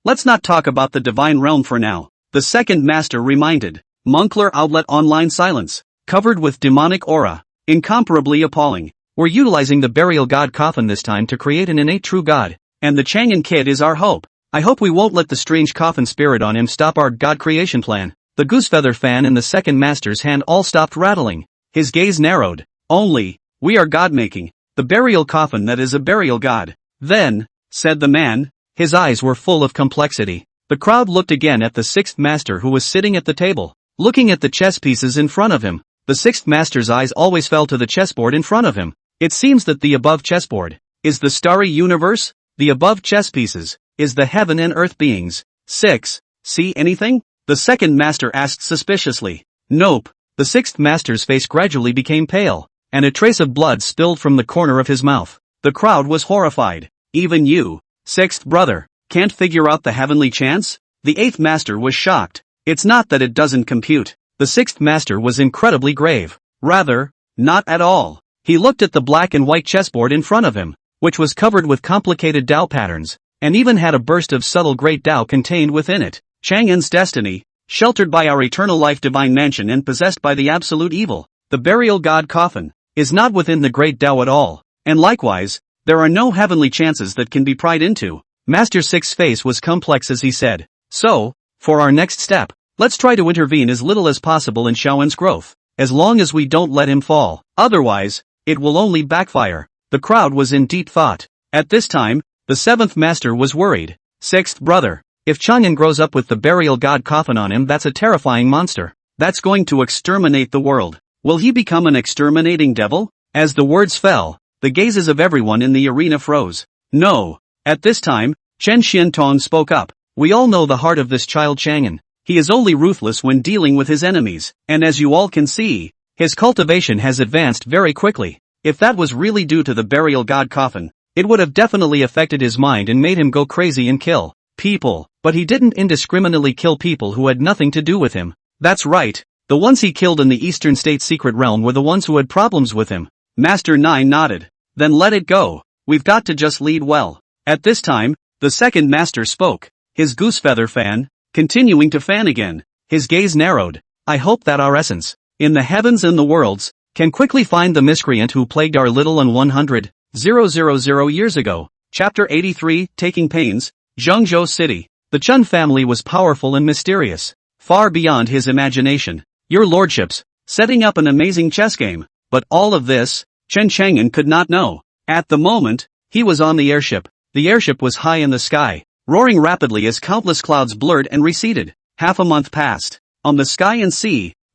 Let's not talk about the divine realm for now. The 2nd master reminded. Moncler outlet online silence, covered with demonic aura, incomparably appalling. We're utilizing the burial god coffin this time to create an innate true god, and the Chang'an kid is our hope. I hope we won't let the strange coffin spirit on him stop our god creation plan. The goosefeather fan in the 2nd master's hand all stopped rattling. His gaze narrowed. Only, we are god making the burial coffin that is a burial god. Then, said the man, his eyes were full of complexity. The crowd looked again at the 6th master who was sitting at the table, looking at the chess pieces in front of him. The 6th master's eyes always fell to the chessboard in front of him. It seems that the above chessboard is the starry universe, the above chess pieces is the heaven and earth beings. 6. See anything? The 2nd master asked suspiciously. Nope. The 6th master's face gradually became pale, and a trace of blood spilled from the corner of his mouth. The crowd was horrified. Even you, 6th brother, can't figure out the heavenly chance? The 8th master was shocked. It's not that it doesn't compute. The 6th master was incredibly grave. Rather, not at all. He looked at the black and white chessboard in front of him, which was covered with complicated Dao patterns, and even had a burst of subtle great Dao contained within it. Chang'an's destiny, sheltered by our eternal life divine mansion and possessed by the absolute evil, the burial god coffin, is not within the great Dao at all, and likewise, there are no heavenly chances that can be pried into. Master Six's face was complex as he said, so, for our next step, let's try to intervene as little as possible in Shaoan's growth, as long as we don't let him fall. Otherwise, it will only backfire. The crowd was in deep thought. At this time, the 7th master was worried. 6th brother, if Chang'an grows up with the burial god coffin on him, that's a terrifying monster. That's going to exterminate the world. Will he become an exterminating devil? As the words fell, the gazes of everyone in the arena froze. No. At this time, Chen Xiantong spoke up. We all know the heart of this child Chang'an. He is only ruthless when dealing with his enemies, and as you all can see, his cultivation has advanced very quickly. If that was really due to the burial god coffin, it would have definitely affected his mind and made him go crazy and kill people, but he didn't indiscriminately kill people who had nothing to do with him. That's right, the ones he killed in the Eastern State secret realm were the ones who had problems with him. Master 9 nodded. Then let it go. We've got to just lead well. At this time, the 2nd master spoke, his goosefeather fan, continuing to fan again. His gaze narrowed. I hope that our essence, in the heavens and the worlds, can quickly find the miscreant who plagued our little one 100,000 years ago. Chapter 83, Taking Pains, Zhengzhou City. The Chen family was powerful and mysterious, far beyond his imagination. Your lordships, setting up an amazing chess game. But all of this, Chen Chang'an could not know. At the moment, he was on the airship. The airship was high in the sky, roaring rapidly as countless clouds blurred and receded. Half a month passed. On the sky and sea,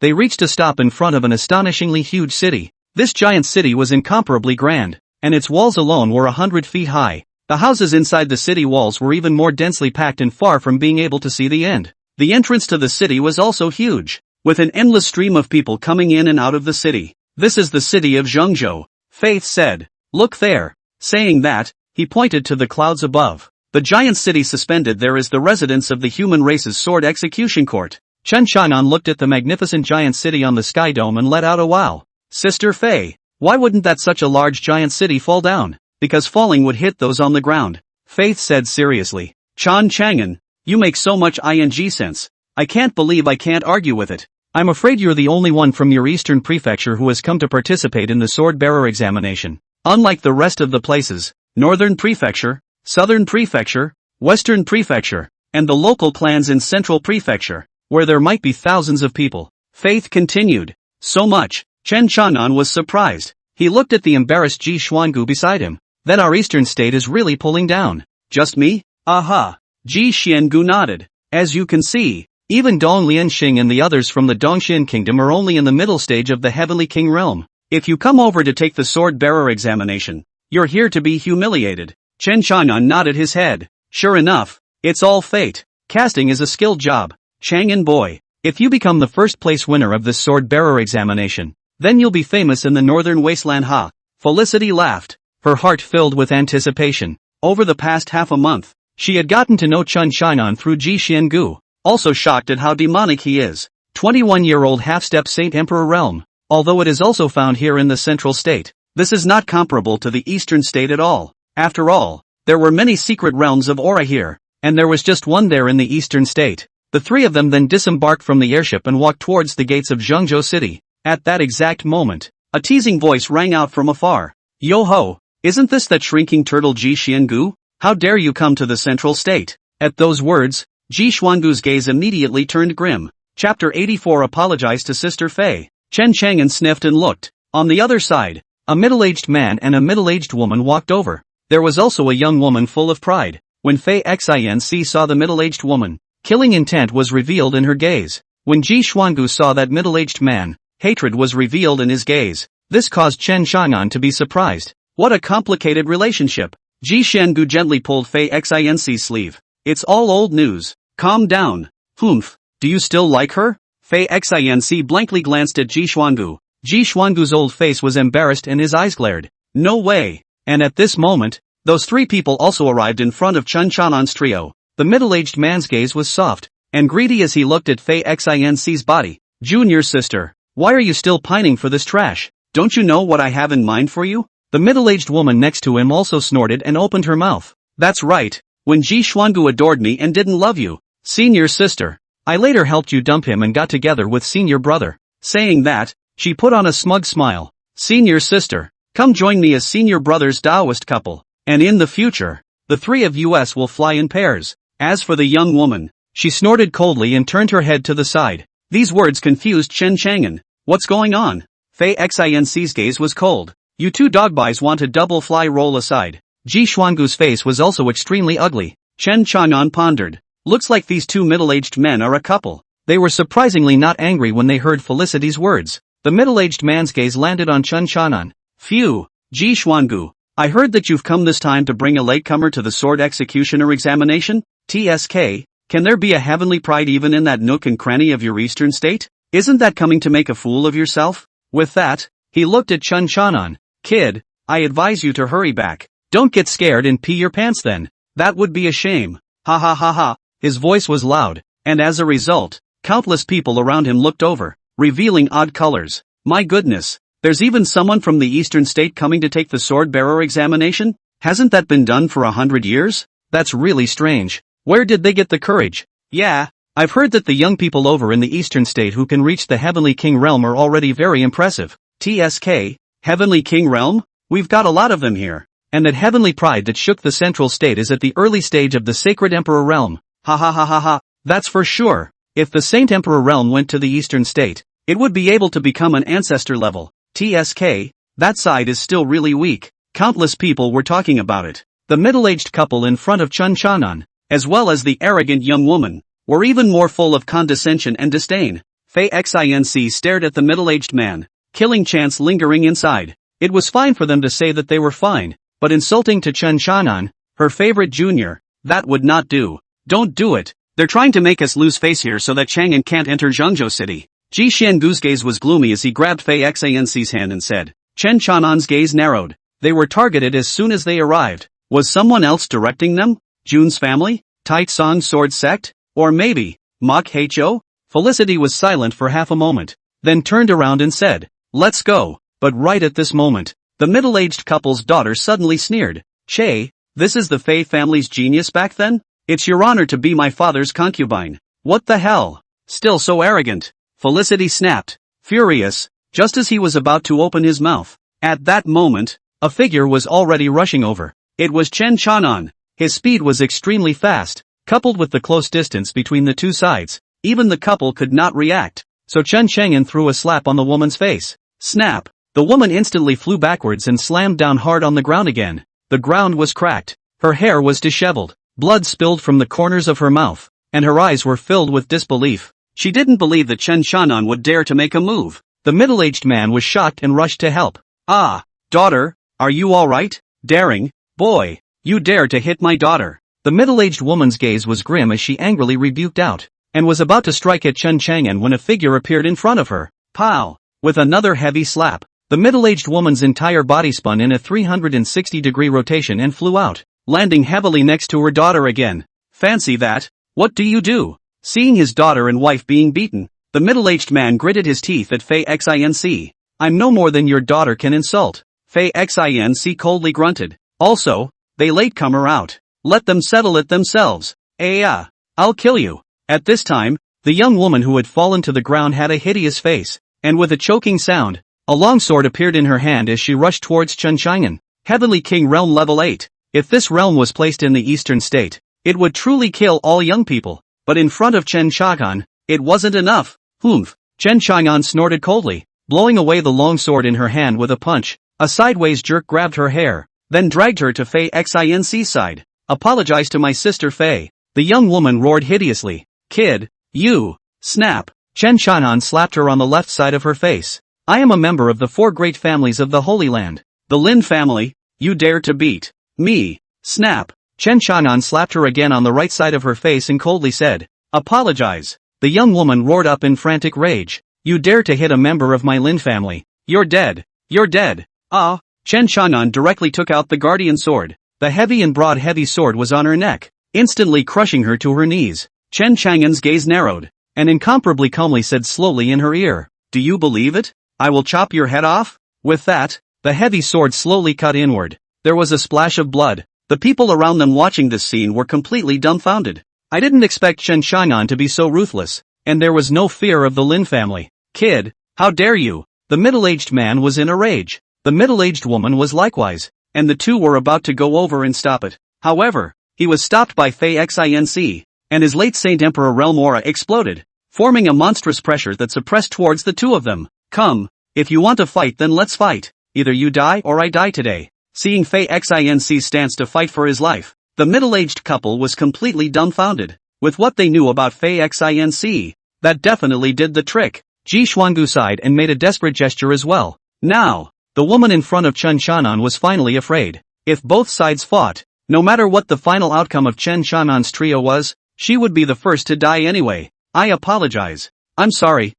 they reached a stop in front of an astonishingly huge city. This giant city was incomparably grand, and its walls alone were 100 feet high. The houses inside the city walls were even more densely packed and far from being able to see the end. The entrance to the city was also huge, with an endless stream of people coming in and out of the city. This is the city of Zhengzhou, Faith said. Look there. Saying that, he pointed to the clouds above. The giant city suspended there is the residence of the human race's sword execution court. Chen Xiaonan looked at the magnificent giant city on the sky dome and let out a wow. Sister Fei, why wouldn't that such a large giant city fall down? Because falling would hit those on the ground. Faith said seriously. Chan Chang'an, you make so much ing sense. I can't believe I can't argue with it. I'm afraid you're the only one from your eastern prefecture who has come to participate in the sword bearer examination. Unlike the rest of the places, northern prefecture, southern prefecture, western prefecture, and the local clans in central prefecture, where there might be thousands of people. Faith continued. So much. Chen Xiaonan was surprised. He looked at the embarrassed Ji Xuangu beside him. Then our eastern state is really pulling down. Just me? Aha. Ji Xuangu nodded. As you can see, even Dong Lianxing and the others from the Dongxin kingdom are only in the middle stage of the Heavenly King realm. If you come over to take the sword bearer examination, you're here to be humiliated. Chen Xiaonan nodded his head. Sure enough, it's all fate. Casting is a skilled job. Chang'an boy, if you become the first place winner of this sword bearer examination, then you'll be famous in the northern wasteland. Ha! Felicity laughed, her heart filled with anticipation. Over the past half a month, she had gotten to know Chen Xiaonan through Ji Xiangu, also shocked at how demonic he is. 21-year-old half-step Saint Emperor realm. Although it is also found here in the central state, this is not comparable to the eastern state at all. After all, there were many secret realms of aura here, and there was just one there in the eastern state. The three of them then disembarked from the airship and walked towards the gates of Zhengzhou City. At that exact moment, a teasing voice rang out from afar. Yo-ho, isn't this that shrinking turtle Ji Xiangu? How dare you come to the central state? At those words, Ji Xuangu's gaze immediately turned grim. Chapter 84 Apologize to Sister Fei. Chen Chang'an sniffed and looked. On the other side, a middle-aged man and a middle-aged woman walked over. There was also a young woman full of pride. When Fei Xinc saw the middle-aged woman, killing intent was revealed in her gaze. When Ji Xuangu saw that middle-aged man, hatred was revealed in his gaze. This caused Chen Xiaonan to be surprised. What a complicated relationship. Ji Xiangu gently pulled Fei Xinc's sleeve. It's all old news. Calm down. Humph. Do you still like her? Fei Xinc blankly glanced at Ji Xuangu. Ji Xuangu's old face was embarrassed and his eyes glared. No way. And at this moment, those three people also arrived in front of Chen Xiaonan's trio. The middle-aged man's gaze was soft and greedy as he looked at Fei Xinc's body. Junior sister, why are you still pining for this trash? Don't you know what I have in mind for you? The middle-aged woman next to him also snorted and opened her mouth. That's right. When Ji Xuangu adored me and didn't love you, senior sister, I later helped you dump him and got together with senior brother. Saying that, she put on a smug smile. Senior sister, come join me as senior brother's Taoist couple, and in the future, the three of us will fly in pairs. As for the young woman, she snorted coldly and turned her head to the side. These words confused Chen Chang'an. What's going on? Fei Xinc's gaze was cold. You two dogbies want a double fly roll aside. Ji Xuangu's face was also extremely ugly. Chen Chang'an pondered. Looks like these two middle-aged men are a couple. They were surprisingly not angry when they heard Felicity's words. The middle-aged man's gaze landed on Chen Xiaonan. Phew, Ji Xuangu, I heard that you've come this time to bring a latecomer to the sword executioner examination? TSK, can there be a heavenly pride even in that nook and cranny of your eastern state? Isn't that coming to make a fool of yourself? With that, he looked at Chen Xiaonan. Kid, I advise you to hurry back. Don't get scared and pee your pants then. That would be a shame. Ha ha ha ha. His voice was loud, and as a result, countless people around him looked over, revealing odd colors. My goodness, there's even someone from the eastern state coming to take the sword bearer examination? Hasn't that been done for 100 years? That's really strange. Where did they get the courage? Yeah, I've heard that the young people over in the eastern state who can reach the Heavenly King realm are already very impressive. TSK, Heavenly King realm? We've got a lot of them here. And that heavenly pride that shook the central state is at the early stage of the Sacred Emperor realm. Ha ha ha ha ha, that's for sure. If the Saint Emperor realm went to the eastern state, it would be able to become an ancestor level. TSK, that side is still really weak. Countless people were talking about it. The middle-aged couple in front of Chen Xiaonan, as well as the arrogant young woman, were even more full of condescension and disdain. Fei Xin stared at the middle-aged man, killing chance lingering inside. It was fine for them to say that they were fine, but insulting to Chen Qianan, her favorite junior, that would not do. Don't do it. They're trying to make us lose face here so that Chang'an can't enter Zhengzhou City. Ji Xiangu's gaze was gloomy as he grabbed Fei Xin's hand and said. Chen Qianan's gaze narrowed. They were targeted as soon as they arrived. Was someone else directing them? Jun's family? Taitsong Sword Sect? Or maybe, Mok Heichou? Felicity was silent for half a moment, then turned around and said, let's go. But right at this moment, the middle-aged couple's daughter suddenly sneered. Che, this is the Fei family's genius back then? It's your honor to be my father's concubine. What the hell? Still so arrogant. Felicity snapped, furious, just as he was about to open his mouth. At that moment, a figure was already rushing over. It was Chen Qianan. His speed was extremely fast, coupled with the close distance between the two sides. Even the couple could not react, so Chen Chang'an threw a slap on the woman's face. Snap! The woman instantly flew backwards and slammed down hard on the ground again. The ground was cracked. Her hair was disheveled. Blood spilled from the corners of her mouth, and her eyes were filled with disbelief. She didn't believe that Chen Qianan would dare to make a move. The middle-aged man was shocked and rushed to help. Ah, daughter, are you alright? Daring, boy, you dared to hit my daughter. The middle-aged woman's gaze was grim as she angrily rebuked out, and was about to strike at Chen Chang'an when a figure appeared in front of her. Pow! With another heavy slap, the middle-aged woman's entire body spun in a 360-degree rotation and flew out, landing heavily next to her daughter again. Fancy that? What do you do? Seeing his daughter and wife being beaten, the middle-aged man gritted his teeth at Fei Xin. I'm no more than your daughter can insult. Fei Xin coldly grunted. Also, they latecomer out. Let them settle it themselves. I'll kill you. At this time, the young woman who had fallen to the ground had a hideous face, and with a choking sound, a long sword appeared in her hand as she rushed towards Chen Chang'an. Heavenly King Realm Level 8. If this realm was placed in the eastern state, it would truly kill all young people, but in front of Chen Chang'an, it wasn't enough. Humph! Chen Chang'an snorted coldly, blowing away the long sword in her hand with a punch. A sideways jerk grabbed her hair, then dragged her to Fei Xin's side. Apologize to my sister Fei. The young woman roared hideously. Kid, you! Snap! Chen Chang'an slapped her on the left side of her face. I am a member of the 4 great families of the Holy Land. The Lynn family, you dare to beat me. Snap! Chen Chang'an slapped her again on the right side of her face and coldly said, apologize. The young woman roared up in frantic rage. You dare to hit a member of my Lynn family. You're dead. You're dead. Ah! Chen Chang'an directly took out the guardian sword. The heavy and broad heavy sword was on her neck, instantly crushing her to her knees. Chen Chang'an's gaze narrowed, and incomparably calmly said slowly in her ear, do you believe it? I will chop your head off? With that, the heavy sword slowly cut inward. There was a splash of blood. The people around them watching this scene were completely dumbfounded. I didn't expect Chen Chang'an to be so ruthless, and there was no fear of the Lin family. Kid, how dare you? The middle-aged man was in a rage. The middle-aged woman was likewise, and the two were about to go over and stop it. However, he was stopped by Fei Xin, and his late Saint Emperor Realm Aura exploded, forming a monstrous pressure that suppressed towards the two of them. Come, if you want to fight then let's fight. Either you die or I die today. Seeing Fei Xin's stance to fight for his life, the middle-aged couple was completely dumbfounded. With what they knew about Fei Xin, that definitely did the trick. Ji Xuangu sighed and made a desperate gesture as well. Now, the woman in front of Chen Qianan was finally afraid. If both sides fought, no matter what the final outcome of Chen Qianan's trio was, she would be the first to die anyway. I apologize. I'm sorry.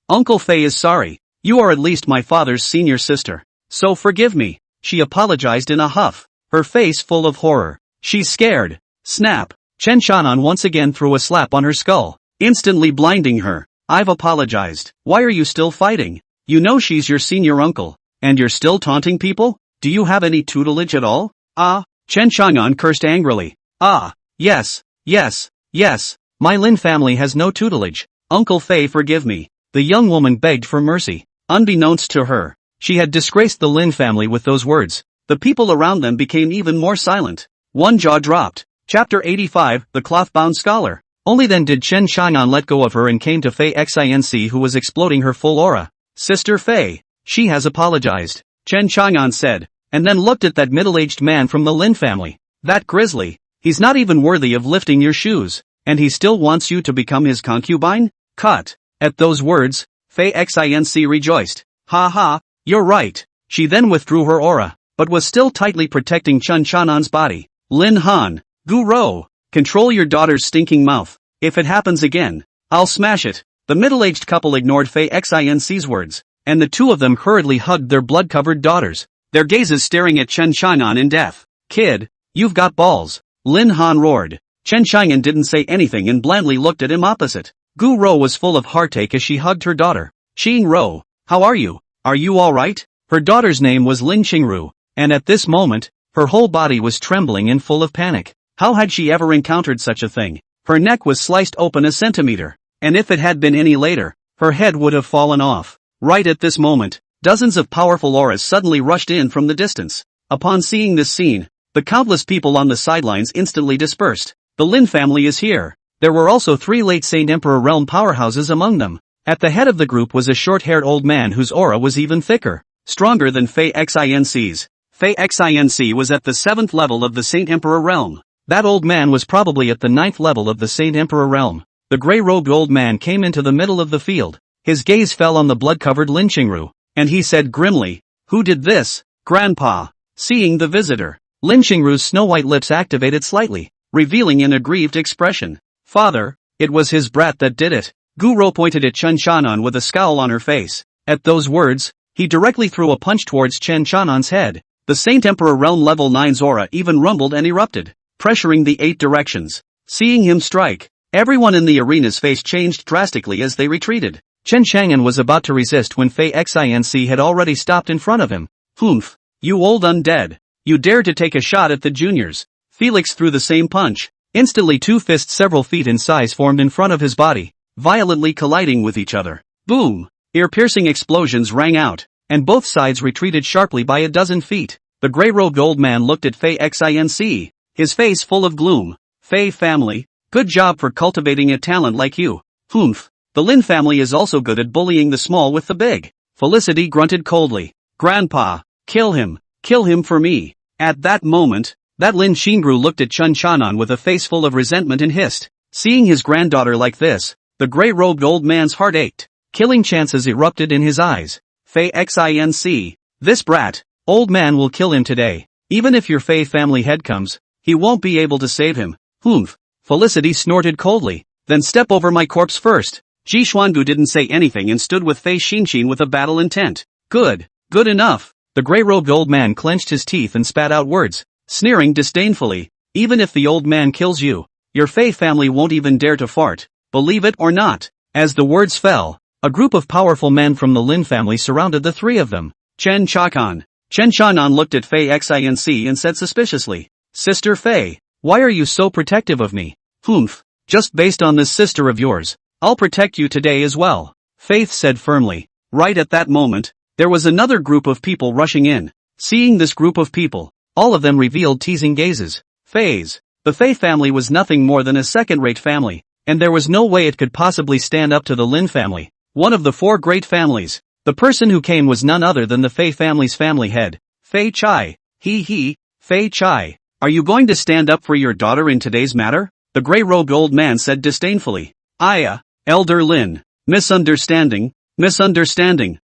Uncle Fei is sorry. You are at least my father's senior sister. So forgive me. She apologized in a huff, her face full of horror. She's scared. Snap. Chen Qianan once again threw a slap on her skull, instantly blinding her. I've apologized. Why are you still fighting? You know she's your senior uncle, and you're still taunting people? Do you have any tutelage at all? Chen Qianan cursed angrily. Yes. My Lin family has no tutelage. Uncle Fei, forgive me. The young woman begged for mercy. Unbeknownst to her, she had disgraced the Lin family with those words. The people around them became even more silent. One jaw dropped. Chapter 85, The Cloth-Bound Scholar. Only then did Chen Qianan let go of her and came to Fei Xin, who was exploding her full aura. Sister Fei, she has apologized, Chen Qianan said, and then looked at that middle-aged man from the Lin family. That grizzly, he's not even worthy of lifting your shoes, and he still wants you to become his concubine? Cut. At those words, Fei Xin rejoiced. Ha ha, you're right. She then withdrew her aura, but was still tightly protecting Chen Chanan's body. Lin Han, Gu Rou, control your daughter's stinking mouth. If it happens again, I'll smash it. The middle-aged couple ignored Fei Xin's words, and the two of them hurriedly hugged their blood-covered daughters, their gazes staring at Chen Chanan in death. Kid, you've got balls. Lin Han roared. Chen Chang'an didn't say anything and blandly looked at him opposite. Gu Rou was full of heartache as she hugged her daughter. Xing Rou, how are you? Are you alright? Her daughter's name was Lin Qingru, and at this moment, her whole body was trembling and full of panic. How had she ever encountered such a thing? Her neck was sliced open a centimeter, and if it had been any later, her head would have fallen off. Right at this moment, dozens of powerful auras suddenly rushed in from the distance. Upon seeing this scene, the countless people on the sidelines instantly dispersed. The Lin family is here. There were also 3 late Saint Emperor realm powerhouses among them. At the head of the group was a short-haired old man whose aura was even thicker, stronger than Fei Xin's. Fei Xin was at the 7th level of the Saint Emperor realm. That old man was probably at the 9th level of the Saint Emperor realm. The grey-robed old man came into the middle of the field. His gaze fell on the blood-covered Lin Qingru, and he said grimly, "Who did this, Grandpa?" Seeing the visitor, Lin Qingru's snow-white lips activated slightly, revealing an aggrieved expression. "Father, it was his brat that did it." Gu Rou pointed at Chen Chanan with a scowl on her face. At those words, he directly threw a punch towards Chen Chanan's head. The Saint Emperor Realm Level 9's aura even rumbled and erupted, pressuring the 8 directions. Seeing him strike, everyone in the arena's face changed drastically as they retreated. Chen Chang'an was about to resist when Fei Xin had already stopped in front of him. "Humph, you old undead. You dare to take a shot at the juniors." Felix threw the same punch. Instantly 2 fists several feet in size formed in front of his body, violently colliding with each other. Boom! Ear-piercing explosions rang out, and both sides retreated sharply by a dozen feet. The grey-robed old man looked at Fei Xin, his face full of gloom. "Fei family, good job for cultivating a talent like you." "Humph, the Lin family is also good at bullying the small with the big." Felicity grunted coldly. "Grandpa, kill him for me." At that moment, that Lin Qingru looked at Chen Chanan with a face full of resentment and hissed. Seeing his granddaughter like this, the grey-robed old man's heart ached. Killing chances erupted in his eyes. "Fei Xin, this brat, old man will kill him today. Even if your Fei family head comes, he won't be able to save him." "Humph," Felicity snorted coldly. "Then step over my corpse first." Ji Xuangu didn't say anything and stood with Fei Xinxin with a battle intent. Good enough." The grey-robed old man clenched his teeth and spat out words, sneering disdainfully. "Even if the old man kills you, your Fei family won't even dare to fart, believe it or not." As the words fell, a group of powerful men from the Lin family surrounded the 3 of them. Chen Chanan. Chen Chanan looked at Fei Xin and said suspiciously, "Sister Fei, why are you so protective of me?" "Humph, just based on this sister of yours, I'll protect you today as well," Faith said firmly. Right at that moment, there was another group of people rushing in. Seeing this group of people, all of them revealed teasing gazes. The Fei family was nothing more than a second-rate family, and there was no way it could possibly stand up to the Lin family, one of the 4 great families. The person who came was none other than the Fei family's family head, Fei Chai. Fei Chai, are you going to stand up for your daughter in today's matter?" The grey-robed old man said disdainfully. Elder Lin. Misunderstanding.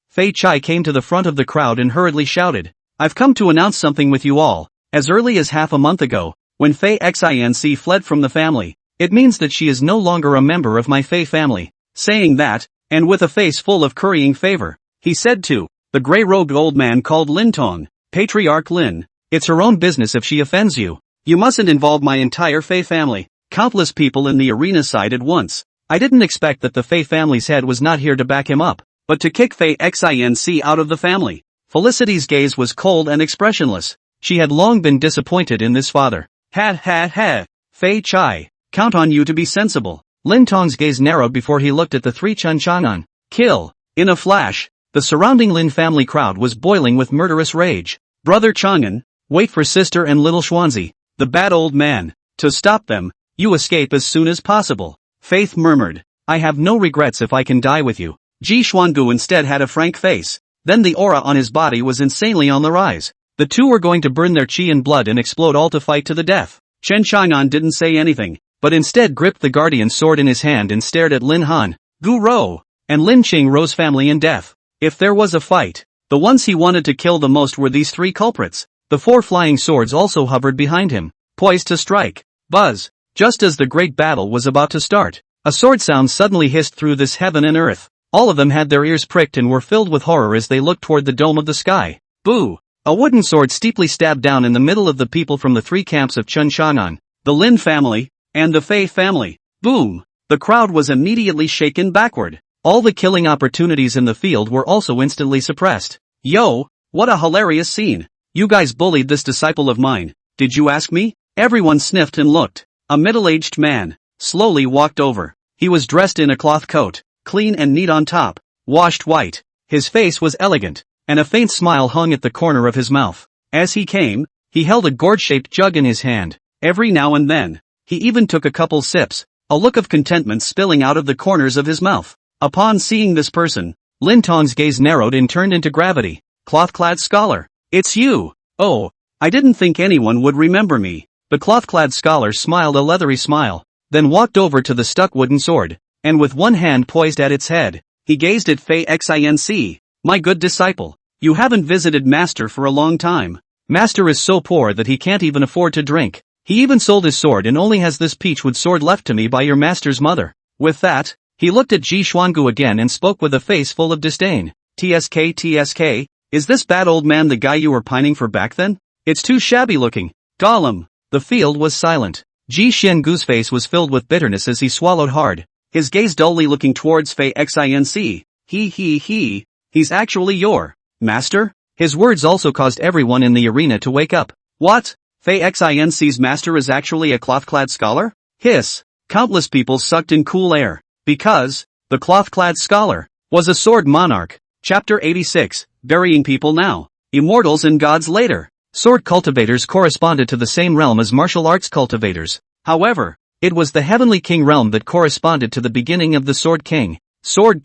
Fei Chai came to the front of the crowd and hurriedly shouted, "I've come to announce something with you all. As early as half a month ago, when Fei Xin fled from the family, it means that she is no longer a member of my Fei family." Saying that, and with a face full of currying favor, he said to the grey-robed old man called Lin Tong, "Patriarch Lin, it's her own business if she offends you. You mustn't involve my entire Fei family." Countless people in the arena sighed at once. I didn't expect that the Fei family's head was not here to back him up, but to kick Fei Xin out of the family. Felicity's gaze was cold and expressionless. She had long been disappointed in this father. Fei Chai, count on you to be sensible. Lin Tong's gaze narrowed before he looked at the 3 Chen Chang'an. Kill. In a flash, the surrounding Lin family crowd was boiling with murderous rage. "Brother Chang'an, wait for sister and little Xuanzi, the bad old man. To stop them, you escape as soon as possible." Faith murmured, "I have no regrets if I can die with you." Ji Xuangu instead had a frank face. Then the aura on his body was insanely on the rise. The 2 were going to burn their chi and blood and explode all to fight to the death. Chen Chang'an didn't say anything, but instead gripped the guardian sword in his hand and stared at Lin Han. "Gu Rou, and Lin Qingrou's family in death. If there was a fight, the ones he wanted to kill the most were these three culprits. The four flying swords also hovered behind him, poised to strike. Buzz! Just as the great battle was about to start, a sword sound suddenly hissed through this heaven and earth. All of them had their ears pricked and were filled with horror as they looked toward the dome of the sky. Boo! A wooden sword steeply stabbed down in the middle of the people from the three camps of Chen Chang'an, the Lin family, and the Fei family. Boom! The crowd was immediately shaken backward. All the killing opportunities in the field were also instantly suppressed. Yo! What a hilarious scene! You guys bullied this disciple of mine, did you ask me? Everyone sniffed and looked. A middle-aged man slowly walked over. He was dressed in a cloth coat, clean and neat on top, washed white. His face was elegant, and a faint smile hung at the corner of his mouth. As he came, he held a gourd-shaped jug in his hand. Every now and then, he even took a couple sips, a look of contentment spilling out of the corners of his mouth. Upon seeing this person, Lin Tong's gaze narrowed and turned into gravity. Cloth-clad scholar, it's you! Oh, I didn't think anyone would remember me. The cloth-clad scholar smiled a leathery smile, then walked over to the stuck wooden sword, and with one hand poised at its head, he gazed at Fei Xin. My good disciple, you haven't visited Master for a long time. Master is so poor that he can't even afford to drink. He even sold his sword and only has this peachwood sword left to me by your master's mother. With that, he looked at Ji Xuangu again and spoke with a face full of disdain. TSK, is this bad old man the guy you were pining for back then? It's too shabby looking. Gollum. The field was silent. Ji Xuangu's face was filled with bitterness as he swallowed hard, his gaze dully looking towards Fei Xin. He's actually your master? His words also caused everyone in the arena to wake up. What? Fei Xin's master is actually a cloth-clad scholar? Hiss! Countless people sucked in cool air, because the cloth-clad scholar was a sword monarch. Chapter 86, Burying People Now, Immortals and Gods Later. Sword cultivators corresponded to the same realm as martial arts cultivators. However, it was the Heavenly King realm that corresponded to the beginning of the Sword King, Sword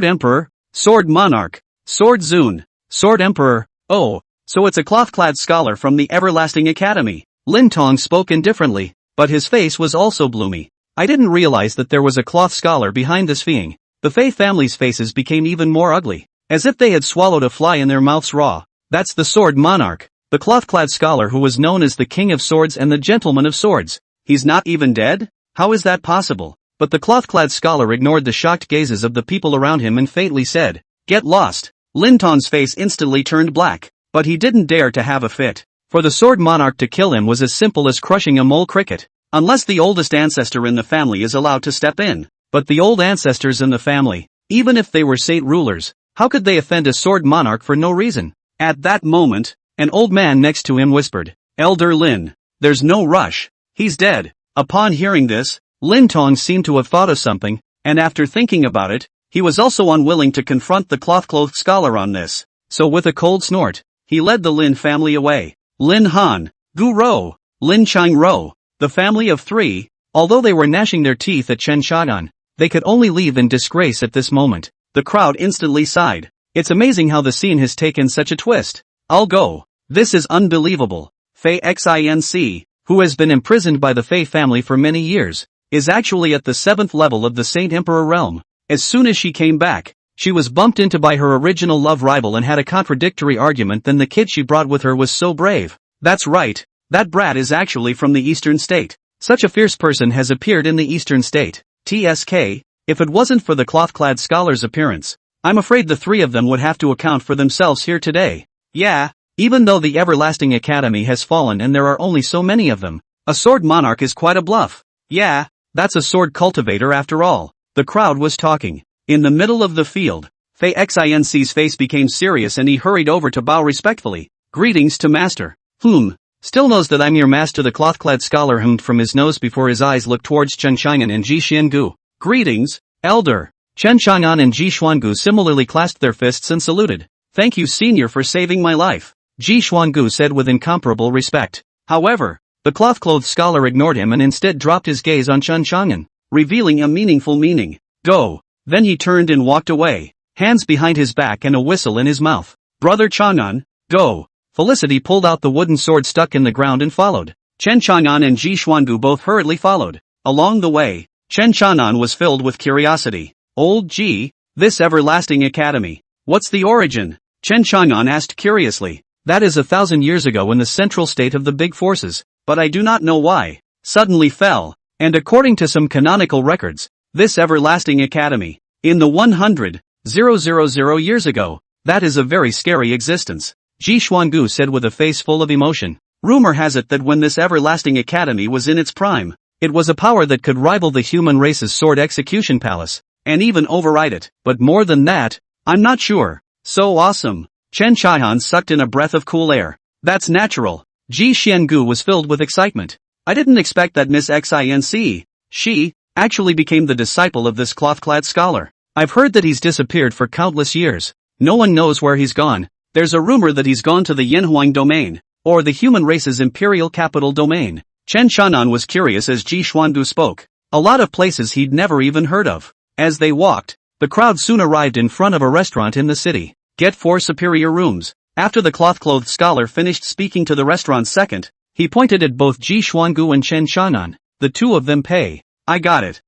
Emperor, Sword Monarch, Sword Zun, Sword Emperor. Oh, so it's a cloth-clad scholar from the Everlasting Academy. Lin Tong spoke indifferently, but his face was also gloomy. I didn't realize that there was a cloth scholar behind this being. The Fei family's faces became even more ugly, as if they had swallowed a fly in their mouths raw. That's the Sword Monarch, the cloth-clad scholar who was known as the King of Swords and the Gentleman of Swords. He's not even dead? How is that possible? But the cloth-clad scholar ignored the shocked gazes of the people around him and faintly said, "Get lost." Lin Tong's face instantly turned black, but he didn't dare to have a fit. For the Sword Monarch to kill him was as simple as crushing a mole cricket, unless the oldest ancestor in the family is allowed to step in. But the old ancestors in the family, even if they were state rulers, how could they offend a Sword Monarch for no reason? At that moment, an old man next to him whispered, "Elder Lin, there's no rush. He's dead." Upon hearing this, Lin Tong seemed to have thought of something, and after thinking about it, he was also unwilling to confront the cloth-clothed scholar on this. So with a cold snort, he led the Lin family away. Lin Han, Gu Rou, Lin Qingru, the family of three, although they were gnashing their teeth at Chen Chang'an, they could only leave in disgrace at this moment. The crowd instantly sighed. It's amazing how the scene has taken such a twist. I'll go. This is unbelievable. Fei Xin, who has been imprisoned by the Fei family for many years, is actually at the 7th level of the Saint Emperor realm. As soon as she came back, she was bumped into by her original love rival and had a contradictory argument. Then the kid she brought with her was so brave. That's right, that brat is actually from the Eastern State. Such a fierce person has appeared in the Eastern State. TSK, if it wasn't for the cloth-clad scholar's appearance, I'm afraid the three of them would have to account for themselves here today. Yeah, even though the Everlasting Academy has fallen and there are only so many of them, a Sword Monarch is quite a bluff. Yeah, that's a sword cultivator after all. The crowd was talking. In the middle of the field, Fei Xin's face became serious and he hurried over to bow respectfully. Greetings to Master. Still knows that I'm your master. The cloth-clad scholar hummed from his nose before his eyes looked towards Chen Chang'an and Ji Xuangu. Greetings, Elder. Chen Chang'an and Ji Xuangu similarly clasped their fists and saluted. Thank you, Senior, for saving my life, Ji Xuangu said with incomparable respect. However, the cloth-clothed scholar ignored him and instead dropped his gaze on Chen Chang'an, revealing a meaningful meaning. Go. Then he turned and walked away, hands behind his back and a whistle in his mouth. Brother Chang'an, go. Felicity pulled out the wooden sword stuck in the ground and followed. Chen Chang'an and Ji Xuangu both hurriedly followed. Along the way, Chen Chang'an was filled with curiosity. Old G, this everlasting academy. What's the origin? Chen Chang'an asked curiously. That is 1,000 years ago in the central state of the big forces, but I do not know why. Suddenly fell, and according to some canonical records, this everlasting academy, in the 100,000 years ago, that is a very scary existence, Ji Xuangu said with a face full of emotion. Rumor has it that when this everlasting academy was in its prime, it was a power that could rival the human race's sword execution palace, and even override it, but more than that, I'm not sure. So awesome. Chen Chaihan sucked in a breath of cool air. That's natural. Ji Xiangu was filled with excitement. I didn't expect that Miss Xinc, she, actually became the disciple of this cloth-clad scholar. I've heard that he's disappeared for countless years. No one knows where he's gone. There's a rumor that he's gone to the Yanhuang domain, or the human race's imperial capital domain. Chen Chanan was curious as Ji Xuandu spoke. A lot of places he'd never even heard of. As they walked, the crowd soon arrived in front of a restaurant in the city. Get 4 superior rooms. After the cloth-clothed scholar finished speaking to the restaurant's second, he pointed at both Ji Xuangu and Chen Chanan. The two of them pay. I got it.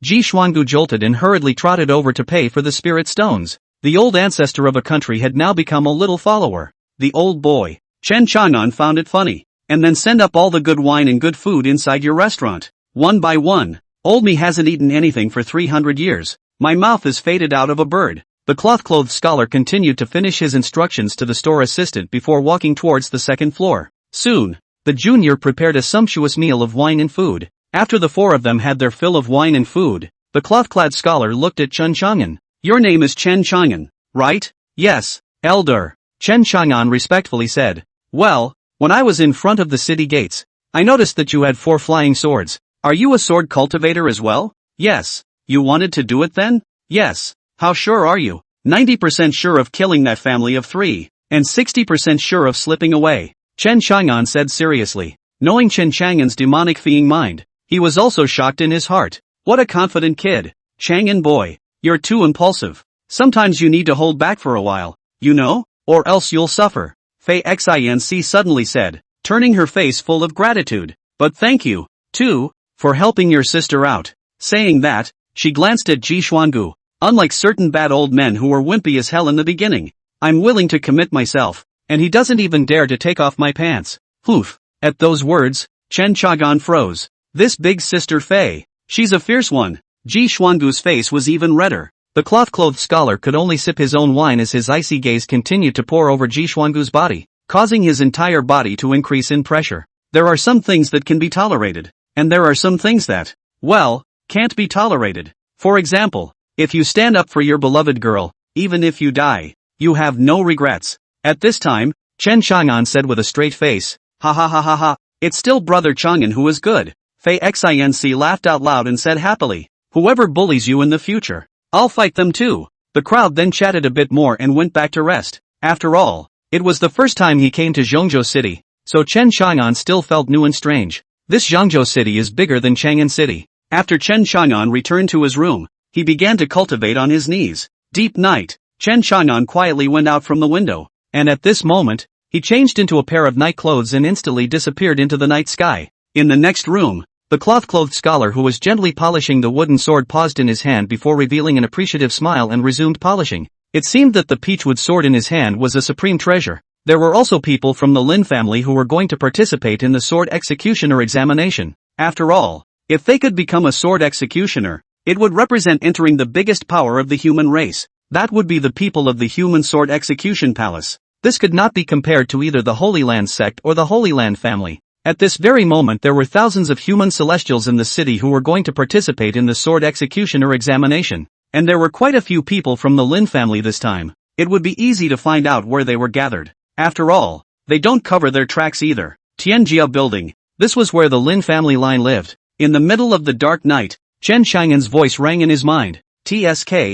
Ji Xuangu jolted and hurriedly trotted over to pay for the spirit stones. The old ancestor of a country had now become a little follower. The old boy. Chen Chanan found it funny. And then send up all the good wine and good food inside your restaurant. One by one. Old me hasn't eaten anything for 300 years. My mouth is faded out of a bird. The cloth-clothed scholar continued to finish his instructions to the store assistant before walking towards the second floor. Soon, the junior prepared a sumptuous meal of wine and food. After the 4 of them had their fill of wine and food, the cloth-clad scholar looked at Chen Chang'an. Your name is Chen Chang'an, right? Yes, elder. Chen Chang'an respectfully said. Well, when I was in front of the city gates, I noticed that you had 4 flying swords. Are you a sword cultivator as well? Yes. You wanted to do it then? Yes. How sure are you? 90% sure of killing that family of 3, and 60% sure of slipping away. Chen Chang'an said seriously. Knowing Chen Chang'an's demonic fiend mind, he was also shocked in his heart. What a confident kid. Chang'an boy, you're too impulsive. Sometimes you need to hold back for a while, you know, or else you'll suffer. Fei Xinc suddenly said, turning her face full of gratitude. But thank you, too, for helping your sister out. Saying that, she glanced at Ji Xuangu. Unlike certain bad old men who were wimpy as hell in the beginning, I'm willing to commit myself, and he doesn't even dare to take off my pants. Oof. At those words, Chen Chang'an froze. This big sister Fei, she's a fierce one. Ji Xuangu's face was even redder. The cloth-clothed scholar could only sip his own wine as his icy gaze continued to pour over Ji Xuangu's body, causing his entire body to increase in pressure. There are some things that can be tolerated, and there are some things that, well, can't be tolerated. For example, if you stand up for your beloved girl, even if you die, you have no regrets. At this time, Chen Chang'an said with a straight face, ha ha ha ha ha, it's still brother Chang'an who is good. Fei Xinc laughed out loud and said happily, whoever bullies you in the future, I'll fight them too. The crowd then chatted a bit more and went back to rest. After all, it was the first time he came to Zhongzhou City, so Chen Chang'an still felt new and strange. This Zhongzhou City is bigger than Chang'an City. After Chen Chang'an returned to his room, he began to cultivate on his knees. Deep night, Chen Chang'an quietly went out from the window, and at this moment, he changed into a pair of night clothes and instantly disappeared into the night sky. In the next room, the cloth-clothed scholar who was gently polishing the wooden sword paused in his hand before revealing an appreciative smile and resumed polishing. It seemed that the peachwood sword in his hand was a supreme treasure. There were also people from the Lynn family who were going to participate in the sword executioner examination. After all, if they could become a sword executioner, it would represent entering the biggest power of the human race. That would be the people of the human sword execution palace. This could not be compared to either the Holy Land sect or the Holy Land family. At this very moment there were thousands of human celestials in the city who were going to participate in the sword executioner examination. And there were quite a few people from the Lin family this time. It would be easy to find out where they were gathered. After all, they don't cover their tracks either. Tianjia building. This was where the Lin family line lived. In the middle of the dark night, Chen Chang'an's voice rang in his mind. TSK,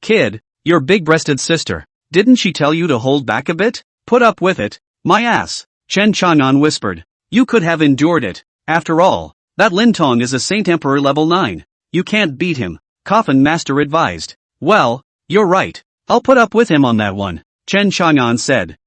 kid, your big-breasted sister. Didn't she tell you to hold back a bit? Put up with it. My ass. Chen Chang'an whispered. You could have endured it. After all, that Lin Tong is a Saint Emperor level 9. You can't beat him. Coffin Master advised. Well, you're right. I'll put up with him on that one. Chen Chang'an said.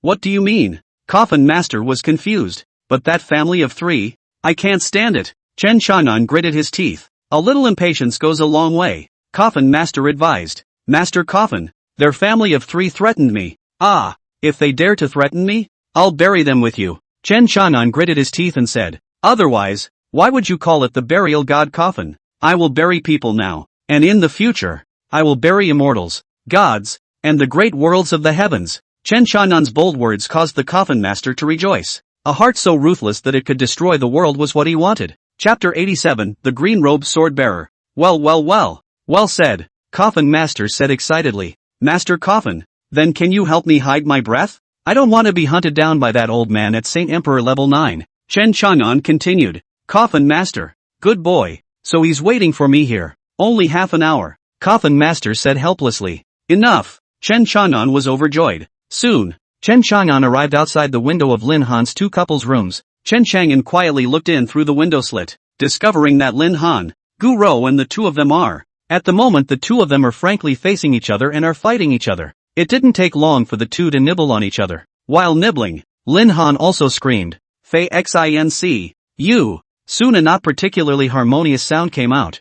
What do you mean? Coffin Master was confused. But that family of 3? I can't stand it. Chen Chang'an gritted his teeth. A little impatience goes a long way, Coffin Master advised. Master Coffin, their family of 3 threatened me. Ah, if they dare to threaten me, I'll bury them with you. Chen Chanan gritted his teeth and said, otherwise, why would you call it the burial god Coffin? I will bury people now, and in the future, I will bury immortals, gods, and the great worlds of the heavens. Chen Chanan's bold words caused the Coffin Master to rejoice. A heart so ruthless that it could destroy the world was what he wanted. Chapter 87, The Green-Robed Sword-Bearer. Well said, Coffin Master said excitedly. Master Coffin, then can you help me hide my breath? I don't want to be hunted down by that old man at Saint Emperor level 9. Chen Chanan continued. Coffin Master, good boy, so he's waiting for me here. Only half an hour, Coffin Master said helplessly. Enough. Chen Chanan was overjoyed. Soon, Chen Chang'an arrived outside the window of Lin Han's 2 couples' rooms. Chen Chang'an quietly looked in through the window slit, discovering that Lin Han, Gu Rou and the 2 of them are. At the moment the 2 of them are frankly facing each other and are fighting each other. It didn't take long for the 2 to nibble on each other. While nibbling, Lin Han also screamed, Fei Xinc, you. Soon a not particularly harmonious sound came out.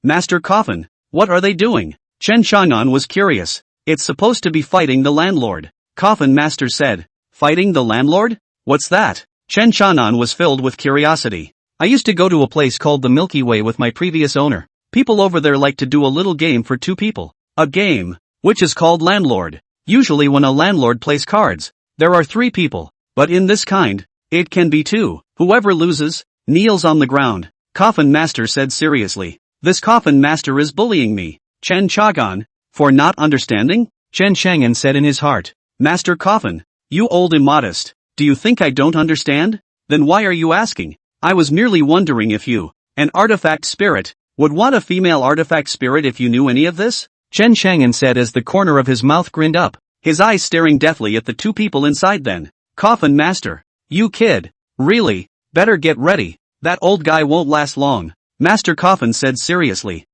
Master Coffin, what are they doing? Chen Chang'an was curious. It's supposed to be fighting the landlord. Coffin Master said. Fighting the landlord? What's that? Chen Chang'an was filled with curiosity. I used to go to a place called the Milky Way with my previous owner. People over there like to do a little game for 2 people. A game, which is called landlord. Usually when a landlord plays cards, there are 3 people, but in this kind, it can be 2. Whoever loses, kneels on the ground. Coffin Master said seriously. This Coffin Master is bullying me. Chen Chang'an, for not understanding? Chen Chang'an said in his heart. Master Coffin, you old immodest, do you think I don't understand? Then why are you asking? I was merely wondering if you, an artifact spirit, would want a female artifact spirit if you knew any of this? Chen Chang'an said as the corner of his mouth grinned up, his eyes staring deathly at the 2 people inside then. Coffin Master, you kid, really, better get ready, that old guy won't last long. Master Coffin said seriously.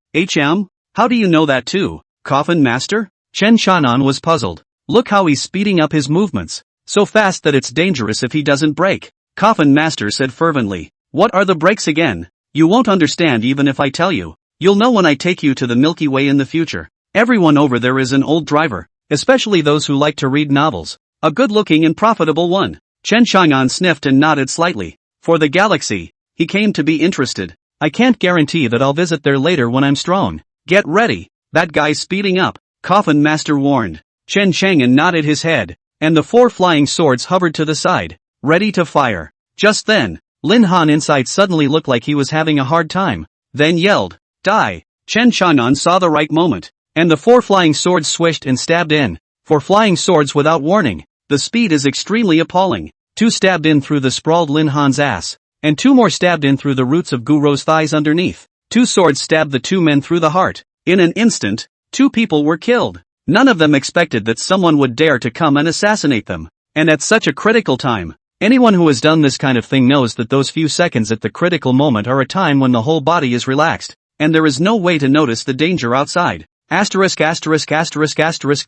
How do you know that too, Coffin Master? Chen Chanan was puzzled. Look how he's speeding up his movements, so fast that it's dangerous if he doesn't break. Coffin Master said fervently. What are the breaks again? You won't understand even if I tell you. You'll know when I take you to the Milky Way in the future. Everyone over there is an old driver, especially those who like to read novels. A good-looking and profitable one. Chen Chang'an sniffed and nodded slightly. For the galaxy, he came to be interested. I can't guarantee that I'll visit there later when I'm strong. Get ready, that guy's speeding up, Coffin Master warned. Chen Chang'an nodded his head, and the 4 flying swords hovered to the side, ready to fire. Just then, Lin Han inside suddenly looked like he was having a hard time, then yelled, Die! Chen Chang'an saw the right moment, and the 4 flying swords swished and stabbed in. 4 flying swords without warning, the speed is extremely appalling. 2 stabbed in through the sprawled Lin Han's ass, and 2 more stabbed in through the roots of Gu Rou's thighs underneath. 2 swords stabbed the 2 men through the heart. In an instant, 2 people were killed. None of them expected that someone would dare to come and assassinate them. And at such a critical time. Anyone who has done this kind of thing knows that those few seconds at the critical moment are a time when the whole body is relaxed, and there is no way to notice the danger outside.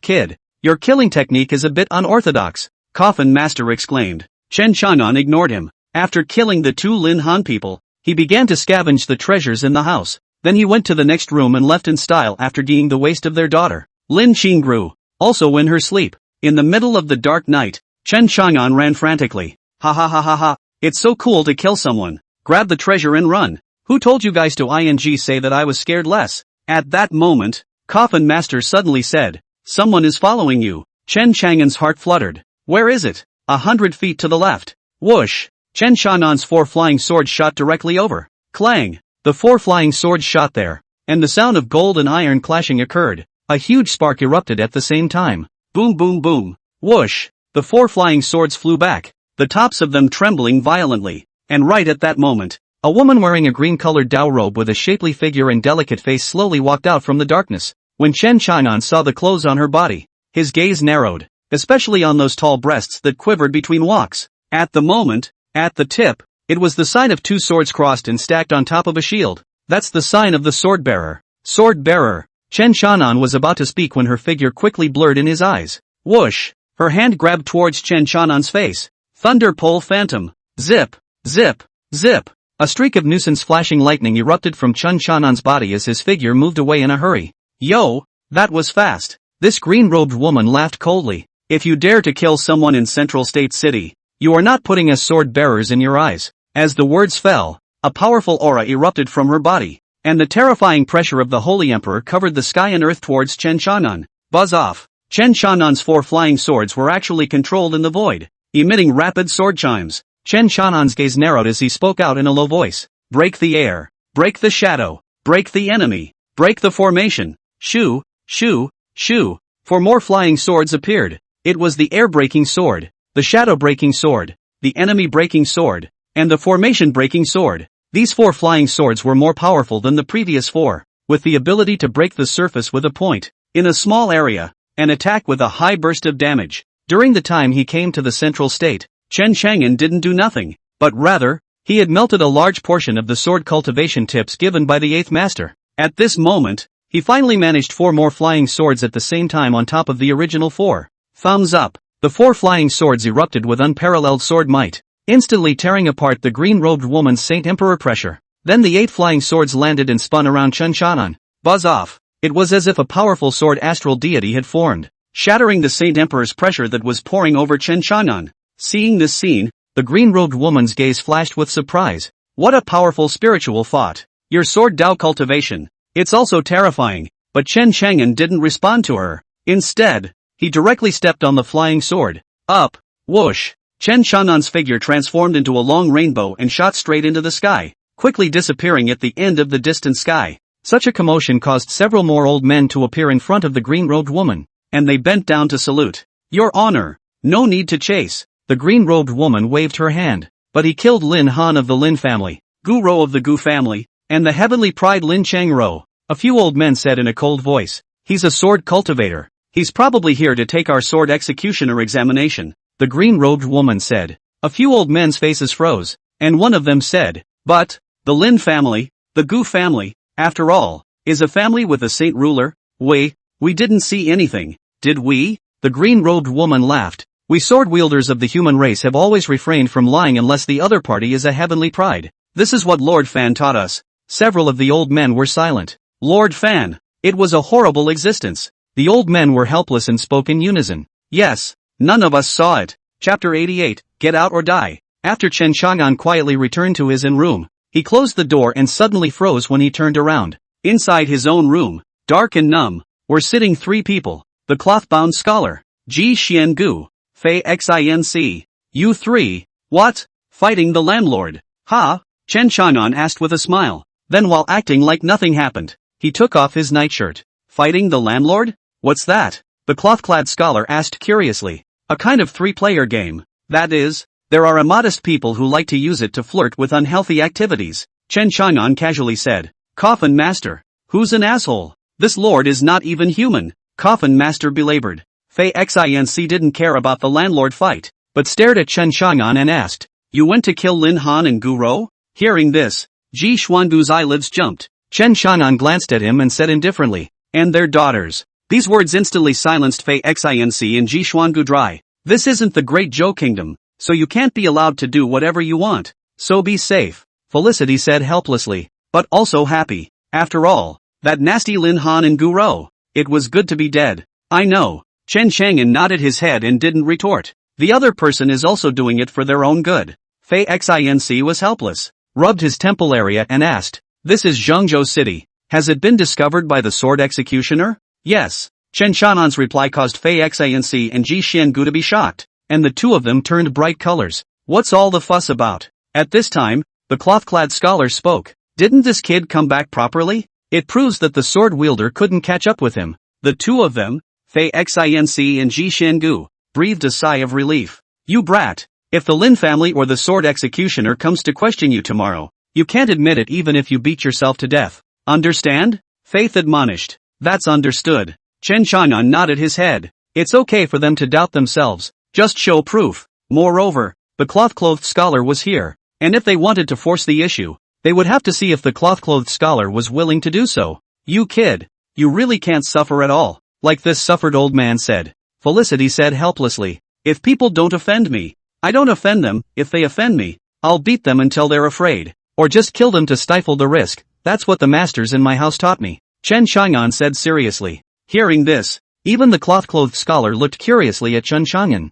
Kid, your killing technique is a bit unorthodox, Coffin Master exclaimed. Chen Chang'an ignored him. After killing the 2 Lin Han people, he began to scavenge the treasures in the house. Then he went to the next room and left in style after deeing the waist of their daughter, Lin Qingru, also in her sleep. In the middle of the dark night, Chen Chang'an ran frantically. Ha, it's so cool to kill someone. Grab the treasure and run. Who told you guys to say that I was scared less? At that moment, Coffin Master suddenly said, Someone is following you. Chen Chang'an's heart fluttered. Where is it? 100 feet to the left. Whoosh! Chen Chanan's 4 flying swords shot directly over. Clang! The 4 flying swords shot there, and the sound of gold and iron clashing occurred. A huge spark erupted at the same time. Boom boom boom. Whoosh! The 4 flying swords flew back, the tops of them trembling violently. And right at that moment, a woman wearing a green-colored Dao robe with a shapely figure and delicate face slowly walked out from the darkness. When Chen Chang'an saw the clothes on her body, his gaze narrowed, especially on those tall breasts that quivered between walks. At the moment, at the tip, it was the sign of 2 swords crossed and stacked on top of a shield. That's the sign of the sword-bearer. Sword-bearer. Chen Chang'an was about to speak when her figure quickly blurred in his eyes. Whoosh! Her hand grabbed towards Chen Chang'an's face. Thunder Pole Phantom. Zip! Zip, zip. A streak of nuisance flashing lightning erupted from Chen Shanan's body as his figure moved away in a hurry. Yo, that was fast. This green-robed woman laughed coldly. If you dare to kill someone in Central State City, you are not putting as sword bearers in your eyes. As the words fell, a powerful aura erupted from her body, and the terrifying pressure of the Holy Emperor covered the sky and earth towards Chen Shan'an. Buzz off. Chen Shan'an's 4 flying swords were actually controlled in the void, emitting rapid sword chimes. Chen Shan'an's gaze narrowed as he spoke out in a low voice. Break the air. Break the shadow. Break the enemy. Break the formation. Shoo, shoo, shoo. 4 more flying swords appeared. It was the air-breaking sword, the shadow-breaking sword, the enemy-breaking sword, and the formation-breaking sword. These 4 flying swords were more powerful than the previous 4, with the ability to break the surface with a point, in a small area, and attack with a high burst of damage. During the time he came to the central state, Chen Chang'an didn't do nothing, but rather, he had melted a large portion of the sword cultivation tips given by the 8th master. At this moment, he finally managed 4 more flying swords at the same time on top of the original 4. Thumbs up. The 4 flying swords erupted with unparalleled sword might, instantly tearing apart the green-robed woman's Saint Emperor pressure. Then the 8 flying swords landed and spun around Chen Shan'an. Buzz off. It was as if a powerful sword astral deity had formed, shattering the Saint Emperor's pressure that was pouring over Chen Shan'an. Seeing this scene, the green-robed woman's gaze flashed with surprise. What a powerful spiritual thought. Your sword Dao cultivation. It's also terrifying, but Chen Chang'an didn't respond to her. Instead, he directly stepped on the flying sword. Up, whoosh. Chen Shan'an's figure transformed into a long rainbow and shot straight into the sky, quickly disappearing at the end of the distant sky. Such a commotion caused several more old men to appear in front of the green-robed woman, and they bent down to salute. Your honor, no need to chase. The green-robed woman waved her hand. But he killed Lin Han of the Lin family, Gu Rou of the Gu family, and the heavenly pride Lin Chang Rou. A few old men said in a cold voice. He's a sword cultivator. He's probably here to take our sword executioner examination. The green-robed woman said. A few old men's faces froze, and one of them said, but, the Lin family, the Gu family, after all, is a family with a saint ruler. We didn't see anything, did we? The green-robed woman laughed. We sword-wielders of the human race have always refrained from lying unless the other party is a heavenly pride. This is what Lord Fan taught us. Several of the old men were silent. Lord Fan, it was a horrible existence. The old men were helpless and spoke in unison. Yes, none of us saw it. Chapter 88, Get Out or Die. After Chen Chang'an quietly returned to his own room, he closed the door and suddenly froze when he turned around. Inside his own room, dark and numb, were sitting 3 people. The cloth-bound scholar, Ji Xian Gu, Fei Xinc, you 3, what? Fighting the landlord. Ha? Chen Chang'an asked with a smile. Then while acting like nothing happened, he took off his nightshirt. Fighting the landlord? What's that? The cloth-clad scholar asked curiously. A kind of 3-player game. That is, there are immodest people who like to use it to flirt with unhealthy activities. Chen Chang'an casually said. Coffin Master. Who's an asshole? This lord is not even human. Coffin Master belabored. Fei Xinc didn't care about the landlord fight, but stared at Chen Chang'an and asked, you went to kill Lin Han and Gu Rou? Hearing this, Ji Xuangu's eyelids jumped. Chen Chang'an glanced at him and said indifferently, and their daughters. These words instantly silenced Fei Xinc and Ji Xuangu dry. This isn't the Great Zhou Kingdom, so you can't be allowed to do whatever you want. So be safe, Felicity said helplessly, but also happy. After all, that nasty Lin Han and Gu Rou. It was good to be dead. I know. Chen Chang'an nodded his head and didn't retort. The other person is also doing it for their own good. Fei Xinc was helpless, rubbed his temple area and asked, this is Zhengzhou City. Has it been discovered by the sword executioner? Yes. Chen Shan'an's reply caused Fei Xinc and Ji Xiangu to be shocked, and the 2 of them turned bright colors. What's all the fuss about? At this time, the cloth-clad scholar spoke. Didn't this kid come back properly? It proves that the sword wielder couldn't catch up with him. The 2 of them, Fei Xinc and Ji Xiangu, breathed a sigh of relief. You brat. If the Lin family or the sword executioner comes to question you tomorrow, you can't admit it even if you beat yourself to death. Understand? Faith admonished. That's understood. Chen Chang'an nodded his head. It's okay for them to doubt themselves. Just show proof. Moreover, the cloth-clothed scholar was here, and if they wanted to force the issue, they would have to see if the cloth-clothed scholar was willing to do so. You kid. You really can't suffer at all. Like this suffered old man said. Felicity said helplessly. If people don't offend me, I don't offend them. If they offend me, I'll beat them until they're afraid. Or just kill them to stifle the risk. That's what the masters in my house taught me. Chen Chang'an said seriously. Hearing this, even the cloth-clothed scholar looked curiously at Chen Chang'an.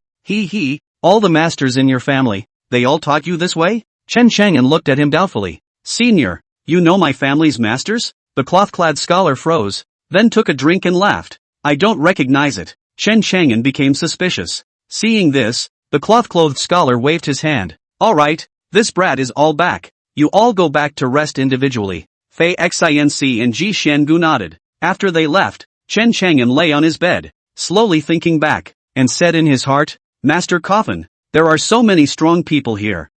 All the masters in your family, they all taught you this way? Chen Chang'an looked at him doubtfully. Senior, you know my family's masters? The cloth-clad scholar froze, then took a drink and laughed. I don't recognize it. Chen Chang'an became suspicious. Seeing this, the cloth-clothed scholar waved his hand. Alright, this brat is all back. You all go back to rest individually. Fei Xinc and Ji Xiangu nodded. After they left, Chen Chang'an lay on his bed, slowly thinking back, and said in his heart, Master Coffin, there are so many strong people here.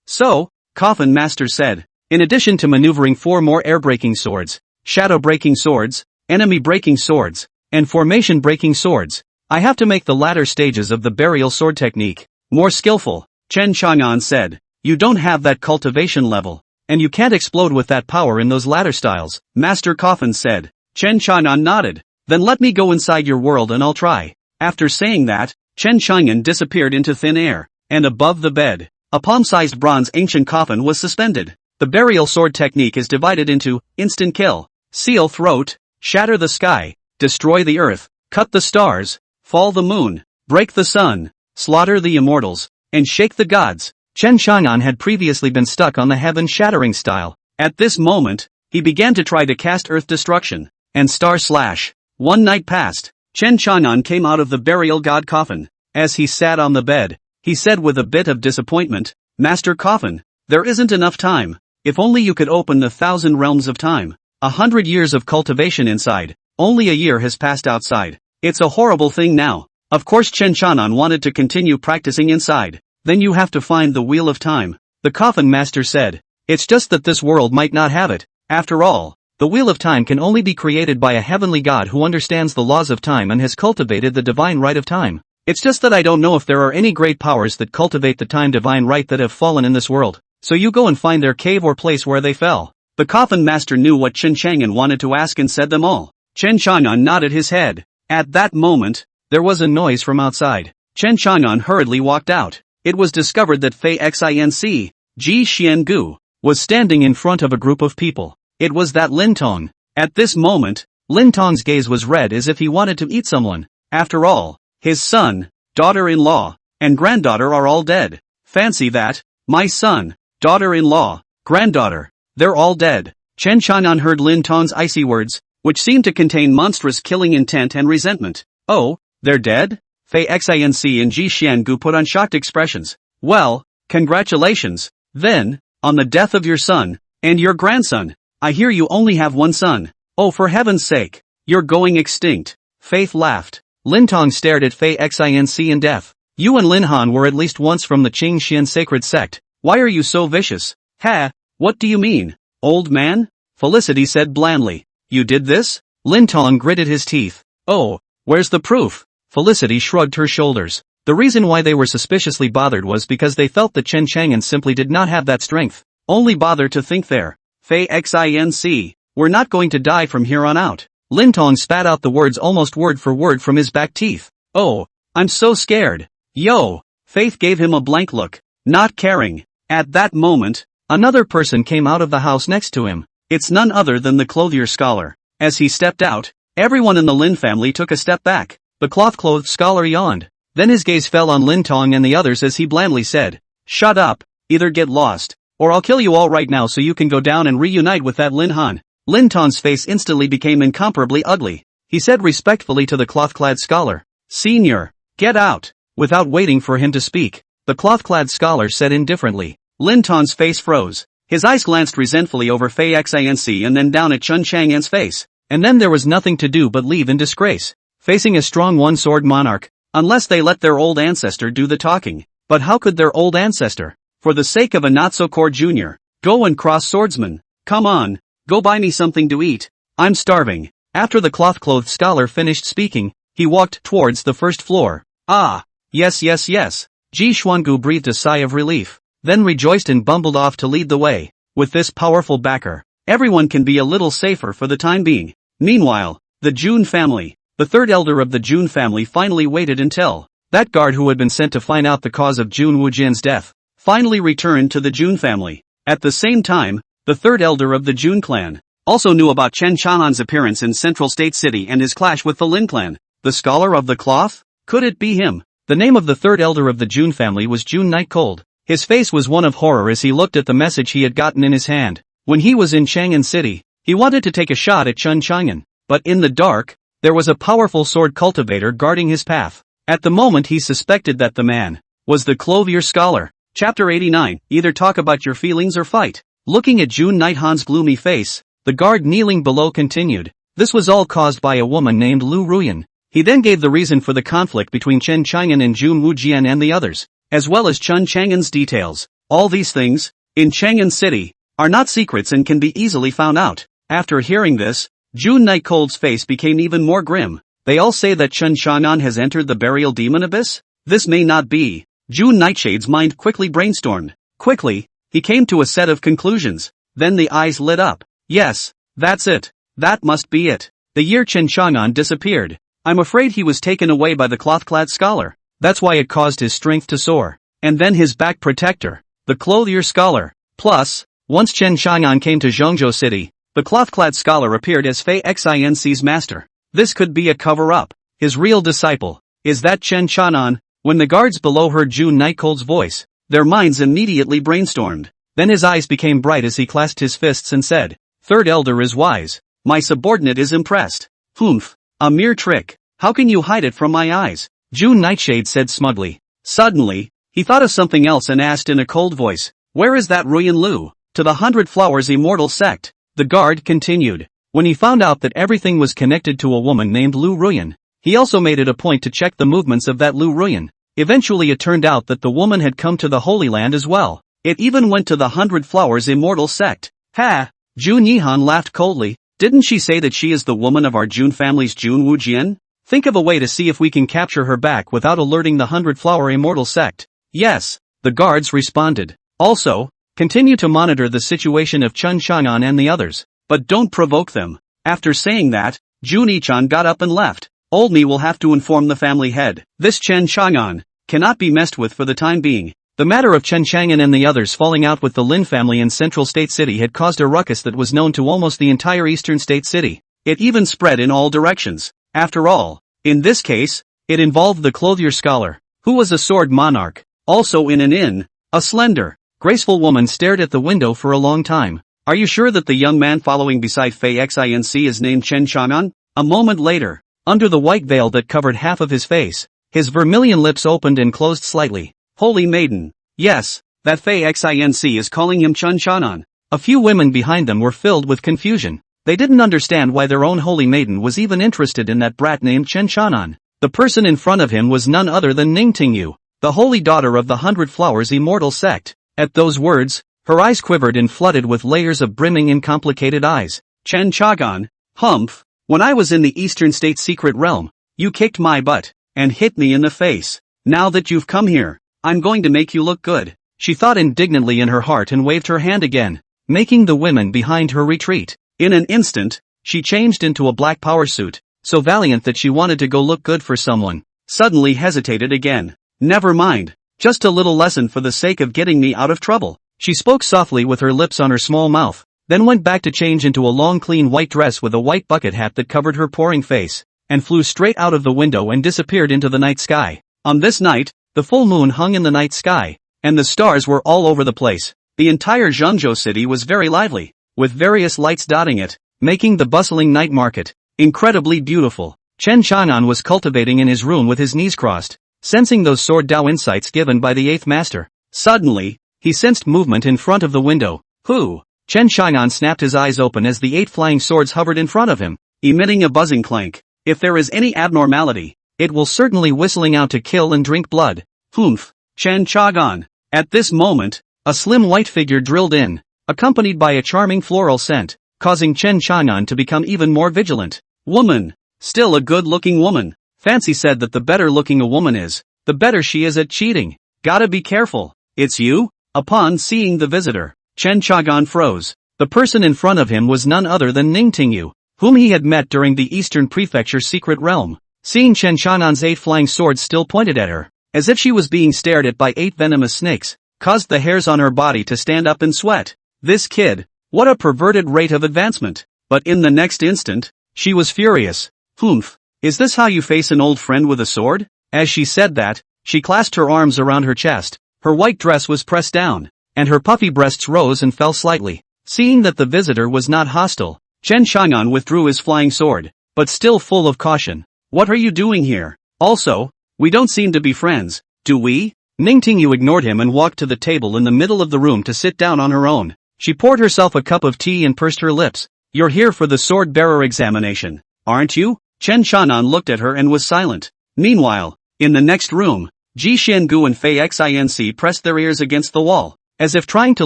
So, Coffin Master said, in addition to maneuvering 4 more air-breaking swords, shadow-breaking swords, enemy-breaking swords, and formation-breaking swords, I have to make the latter stages of the burial sword technique more skillful. Chen Chang'an said, you don't have that cultivation level, and you can't explode with that power in those latter styles. Master Coffin said. Chen Chang'an nodded. Then let me go inside your world and I'll try. After saying that, Chen Chang'an disappeared into thin air, and above the bed, a palm-sized bronze ancient coffin was suspended. The burial sword technique is divided into instant kill, seal throat, shatter the sky, destroy the earth, cut the stars, fall the moon, break the sun, slaughter the immortals, and shake the gods. Chen Chang'an had previously been stuck on the heaven-shattering style. At this moment, he began to try to cast earth destruction, and star slash. One night passed. Chen Chang'an came out of the burial god coffin. As he sat on the bed, he said with a bit of disappointment, Master Coffin, there isn't enough time. If only you could open the 1,000 realms of time. 100 years of cultivation inside. Only a year has passed outside. It's a horrible thing now. Of course Chen Chang'an wanted to continue practicing inside. Then you have to find the wheel of time. The coffin master said. It's just that this world might not have it. After all, the wheel of time can only be created by a heavenly god who understands the laws of time and has cultivated the divine right of time. It's just that I don't know if there are any great powers that cultivate the time divine right that have fallen in this world. So you go and find their cave or place where they fell. The coffin master knew what Chen Chang'an wanted to ask and said them all. Chen Chang'an nodded his head. At that moment, there was a noise from outside. Chen Chang'an hurriedly walked out. It was discovered that Fei Xinc, Ji Xiangu, was standing in front of a group of people. It was that Lin Tong. At this moment, Lin Tong's gaze was red as if he wanted to eat someone. After all, his son, daughter-in-law, and granddaughter are all dead. Fancy that, my son, daughter-in-law, granddaughter, they're all dead. Chen Chang'an heard Lin Tong's icy words, which seemed to contain monstrous killing intent and resentment. Oh, they're dead? Fei Xinc and Ji Xiangu put on shocked expressions. Well, congratulations, then, on the death of your son, and your grandson. I hear you only have one son. Oh, for heaven's sake, you're going extinct. Faith laughed. Lin Tong stared at Fei Xinc in death. You and Lin Han were at least once from the Qing Xian sacred sect. Why are you so vicious? Ha, what do you mean, old man? Felicity said blandly. You did this? Lin Tong gritted his teeth. Oh, where's the proof? Felicity shrugged her shoulders. The reason why they were suspiciously bothered was because they felt that Chen Chang'an simply did not have that strength. Only bother to think there. Fei Xinc, we're not going to die from here on out. Lin Tong spat out the words almost word for word from his back teeth. Oh, I'm so scared. Yo! Faith gave him a blank look, not caring. At that moment, another person came out of the house next to him. It's none other than the clothier scholar. As he stepped out, everyone in the Lin family took a step back. The cloth-clothed scholar yawned. Then his gaze fell on Lin Tong and the others as he blandly said, Shut up, either get lost, or I'll kill you all right now so you can go down and reunite with that Lin Han. Lin Tong's face instantly became incomparably ugly. He said respectfully to the cloth-clad scholar, Senior, get out. Without waiting for him to speak, the cloth-clad scholar said indifferently. Lin Tong's face froze. His eyes glanced resentfully over Fei Xinc and then down at Chen Chang'an's face. And then there was nothing to do but leave in disgrace. Facing a strong one-sword monarch, unless they let their old ancestor do the talking. But how could their old ancestor? For the sake of a not-so-core junior, go and cross swordsman. Come on, go buy me something to eat. I'm starving. After the cloth-clothed scholar finished speaking, he walked towards the first floor. Ah, yes. Ji Xuangu breathed a sigh of relief, then rejoiced and bumbled off to lead the way. With this powerful backer, everyone can be a little safer for the time being. Meanwhile, the Jun family, the third elder of the Jun family finally waited until that guard who had been sent to find out the cause of Jun Wujin's death, finally returned to the Jun family. At the same time, the third elder of the Jun clan also knew about Chen Chanan's appearance in Central State City and his clash with the Lin clan. The Scholar of the Cloth? Could it be him? The name of the third elder of the Jun family was Jun Nightcold. His face was one of horror as he looked at the message he had gotten in his hand. When he was in Chang'an City, he wanted to take a shot at Chen Chang'an, but in the dark, there was a powerful sword cultivator guarding his path. At the moment he suspected that the man was the Clothier Scholar. Chapter 89, either talk about your feelings or fight. Looking at Jun Nighthan's gloomy face, the guard kneeling below continued. This was all caused by a woman named Lu Ruyan. He then gave the reason for the conflict between Chen Chang'an and Jun Wujian and the others, as well as Chen Chang'an's details. All these things, in Chang'an City, are not secrets and can be easily found out. After hearing this, Jun Nightcold's face became even more grim. They all say that Chen Chang'an has entered the burial demon abyss? This may not be. Jun Nightshade's mind quickly brainstormed. Quickly, he came to a set of conclusions. Then the eyes lit up. Yes, that's it. That must be it. The year Chen Chang'an disappeared, I'm afraid he was taken away by the cloth-clad scholar. That's why it caused his strength to soar. And then his back protector, the Clothier Scholar. Plus, once Chen Chang'an came to Zhongzhou City, the cloth-clad scholar appeared as Fei Xinc's master. This could be a cover-up. His real disciple. Is that Chen Chang'an? When the guards below heard Jun Nightcold's voice, their minds immediately brainstormed. Then his eyes became bright as he clasped his fists and said, Third Elder is wise. My subordinate is impressed. Humph. A mere trick. How can you hide it from my eyes? Jun Nightshade said smugly. Suddenly, he thought of something else and asked in a cold voice, Where is that Ruyan Lu? To the 100 Flowers Immortal Sect. The guard continued. When he found out that everything was connected to a woman named Lu Ruyan, he also made it a point to check the movements of that Lu Ruyan. Eventually it turned out that the woman had come to the Holy Land as well. It even went to the 100 Flowers Immortal Sect. Ha! Jun Yihan laughed coldly. Didn't she say that she is the woman of our Jun family's Jun Wujian? Think of a way to see if we can capture her back without alerting the 100 Flower Immortal Sect. Yes, the guards responded. Also, continue to monitor the situation of Chen Chang'an and the others, but don't provoke them. After saying that, Jun Yichan got up and left. Old me will have to inform the family head. This Chen Chang'an cannot be messed with for the time being. The matter of Chen Chang'an and the others falling out with the Lin family in Central State City had caused a ruckus that was known to almost the entire Eastern State City. It even spread in all directions. After all, in this case, it involved the Clothier Scholar, who was a sword monarch. Also in an inn, a slender, graceful woman stared at the window for a long time. Are you sure that the young man following beside Fei Xinc is named Chen Chang'an? A moment later, under the white veil that covered half of his face, his vermilion lips opened and closed slightly. Holy maiden. Yes, that Fei Xinc is calling him Chen Chang'an. A few women behind them were filled with confusion. They didn't understand why their own holy maiden was even interested in that brat named Chen Chang'an. The person in front of him was none other than Ning Tingyu, the holy daughter of the 100 Flowers Immortal Sect. At those words, her eyes quivered and flooded with layers of brimming and complicated eyes. Chen Chang'an, humph, when I was in the Eastern State Secret Realm, you kicked my butt, and hit me in the face. Now that you've come here, I'm going to make you look good. She thought indignantly in her heart and waved her hand again, making the women behind her retreat. In an instant, she changed into a black power suit, so valiant that she wanted to go look good for someone. Suddenly hesitated again. Never mind, just a little lesson for the sake of getting me out of trouble. She spoke softly with her lips on her small mouth, then went back to change into a long clean white dress with a white bucket hat that covered her pouring face, and flew straight out of the window and disappeared into the night sky. On this night, the full moon hung in the night sky, and the stars were all over the place. The entire Zhongzhou city was very lively, with various lights dotting it, making the bustling night market incredibly beautiful. Chen Chang'an was cultivating in his room with his knees crossed, sensing those sword Dao insights given by the 8th master. Suddenly, he sensed movement in front of the window. Who? Chen Chang'an snapped his eyes open as the 8 flying swords hovered in front of him, emitting a buzzing clank. If there is any abnormality, it will certainly whistling out to kill and drink blood. Humph. Chen Chang'an. At this moment, a slim white figure drilled in, accompanied by a charming floral scent, causing Chen Chang'an to become even more vigilant. Woman. Still a good-looking woman. Fancy said that the better-looking a woman is, the better she is at cheating. Gotta be careful. It's you? Upon seeing the visitor, Chen Chang'an froze. The person in front of him was none other than Ning Tingyu, whom he had met during the Eastern Prefecture's secret realm. Seeing Chen Chang'an's 8 flying swords still pointed at her, as if she was being stared at by 8 venomous snakes, caused the hairs on her body to stand up and sweat. This kid, what a perverted rate of advancement. But in the next instant, she was furious. Humph, is this how you face an old friend with a sword? As she said that, she clasped her arms around her chest, her white dress was pressed down, and her puffy breasts rose and fell slightly. Seeing that the visitor was not hostile, Chen Chang'an withdrew his flying sword, but still full of caution. What are you doing here? Also, we don't seem to be friends, do we? Ning Tingyu ignored him and walked to the table in the middle of the room to sit down on her own. She poured herself a cup of tea and pursed her lips. You're here for the sword-bearer examination, aren't you? Chen Chang'an looked at her and was silent. Meanwhile, in the next room, Ji Xiangu and Fei Xinc pressed their ears against the wall, as if trying to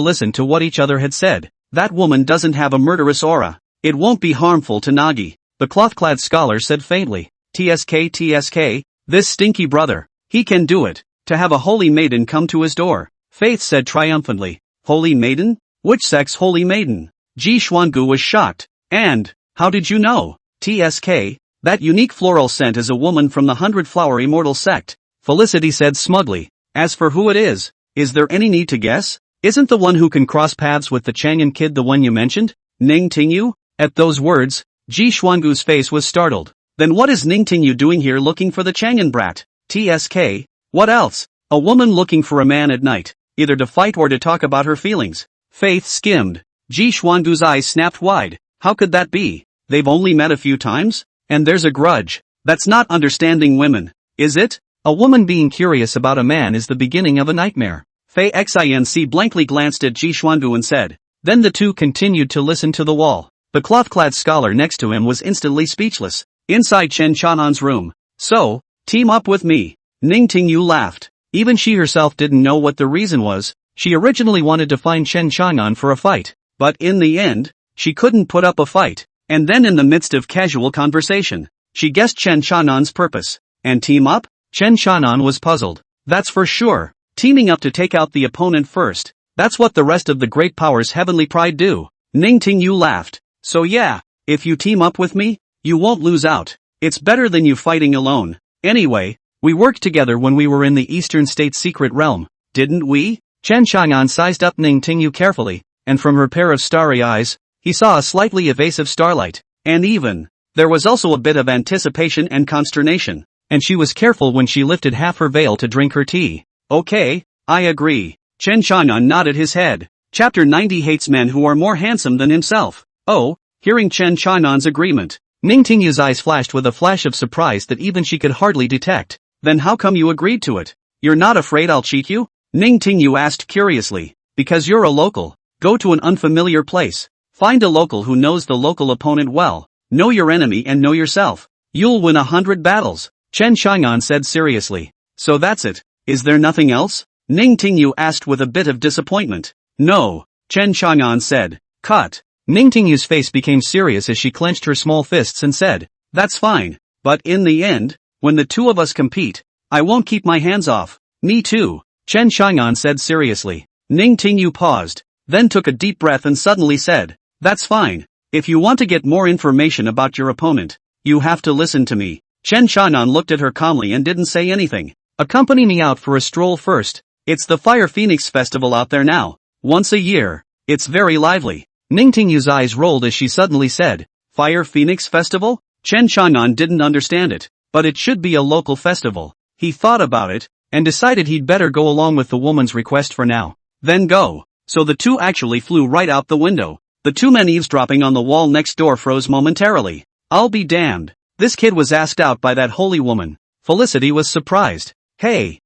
listen to what each other had said. That woman doesn't have a murderous aura. It won't be harmful to Nagi, the cloth-clad scholar said faintly. TSK, this stinky brother, he can do it. To have a holy maiden come to his door, Faith said triumphantly. Holy maiden? Which sex holy maiden? Ji Xuangu was shocked. And, how did you know? TSK, that unique floral scent is a woman from the 100-flower immortal sect, Felicity said smugly. As for who it is there any need to guess? Isn't the one who can cross paths with the Chang'an kid the one you mentioned? Ning Tingyu? At those words, Ji Xuangu's face was startled. Then what is Ning Tingyu doing here looking for the Chang'an brat? TSK, what else? A woman looking for a man at night, either to fight or to talk about her feelings. Faith skimmed. Ji Xuangu's eyes snapped wide. How could that be? They've only met a few times? And there's a grudge. That's not understanding women, is it? A woman being curious about a man is the beginning of a nightmare. Fei Xinc blankly glanced at Ji Xuangu and said. Then the two continued to listen to the wall. The cloth-clad scholar next to him was instantly speechless. Inside Chen Chang'an's room. So, team up with me. Ning Tingyu laughed. Even she herself didn't know what the reason was. She originally wanted to find Chen Chang'an for a fight, but in the end, she couldn't put up a fight. And then in the midst of casual conversation, she guessed Chen Chang'an's purpose. And team up? Chen Chang'an was puzzled. That's for sure. Teaming up to take out the opponent first. That's what the rest of the great powers' heavenly pride do. Ning Tingyu laughed. So yeah, if you team up with me, you won't lose out. It's better than you fighting alone. Anyway, we worked together when we were in the Eastern State's secret realm, didn't we? Chen Chang'an sized up Ning Tingyu carefully, and from her pair of starry eyes, he saw a slightly evasive starlight. And even, there was also a bit of anticipation and consternation, and she was careful when she lifted half her veil to drink her tea. Okay, I agree. Chen Chang'an nodded his head. Chapter 90 hates men who are more handsome than himself. Oh, hearing Chen Chang'an's agreement, Ning Tingyu's eyes flashed with a flash of surprise that even she could hardly detect. Then how come you agreed to it? You're not afraid I'll cheat you? Ning Tingyu asked curiously. Because you're a local. Go to an unfamiliar place. Find a local who knows the local opponent well. Know your enemy and know yourself. You'll win 100 battles. Chen Chang'an said seriously. So that's it. Is there nothing else? Ning Tingyu asked with a bit of disappointment. No. Chen Chang'an said. Cut. Ning Tingyu's face became serious as she clenched her small fists and said. That's fine. But in the end, when the two of us compete, I won't keep my hands off. Me too. Chen Chang'an said seriously. Ning Tingyu paused, then took a deep breath and suddenly said. That's fine. If you want to get more information about your opponent, you have to listen to me. Chen Chang'an looked at her calmly and didn't say anything. Accompany me out for a stroll first. It's the Fire Phoenix Festival out there now. Once a year. It's very lively. Ning Tingyu's eyes rolled as she suddenly said. Fire Phoenix Festival? Chen Chang'an didn't understand it, but it should be a local festival. He thought about it, and decided he'd better go along with the woman's request for now. Then go. So the two actually flew right out the window. The two men eavesdropping on the wall next door froze momentarily. I'll be damned. This kid was asked out by that holy woman. Felicity was surprised. Hey,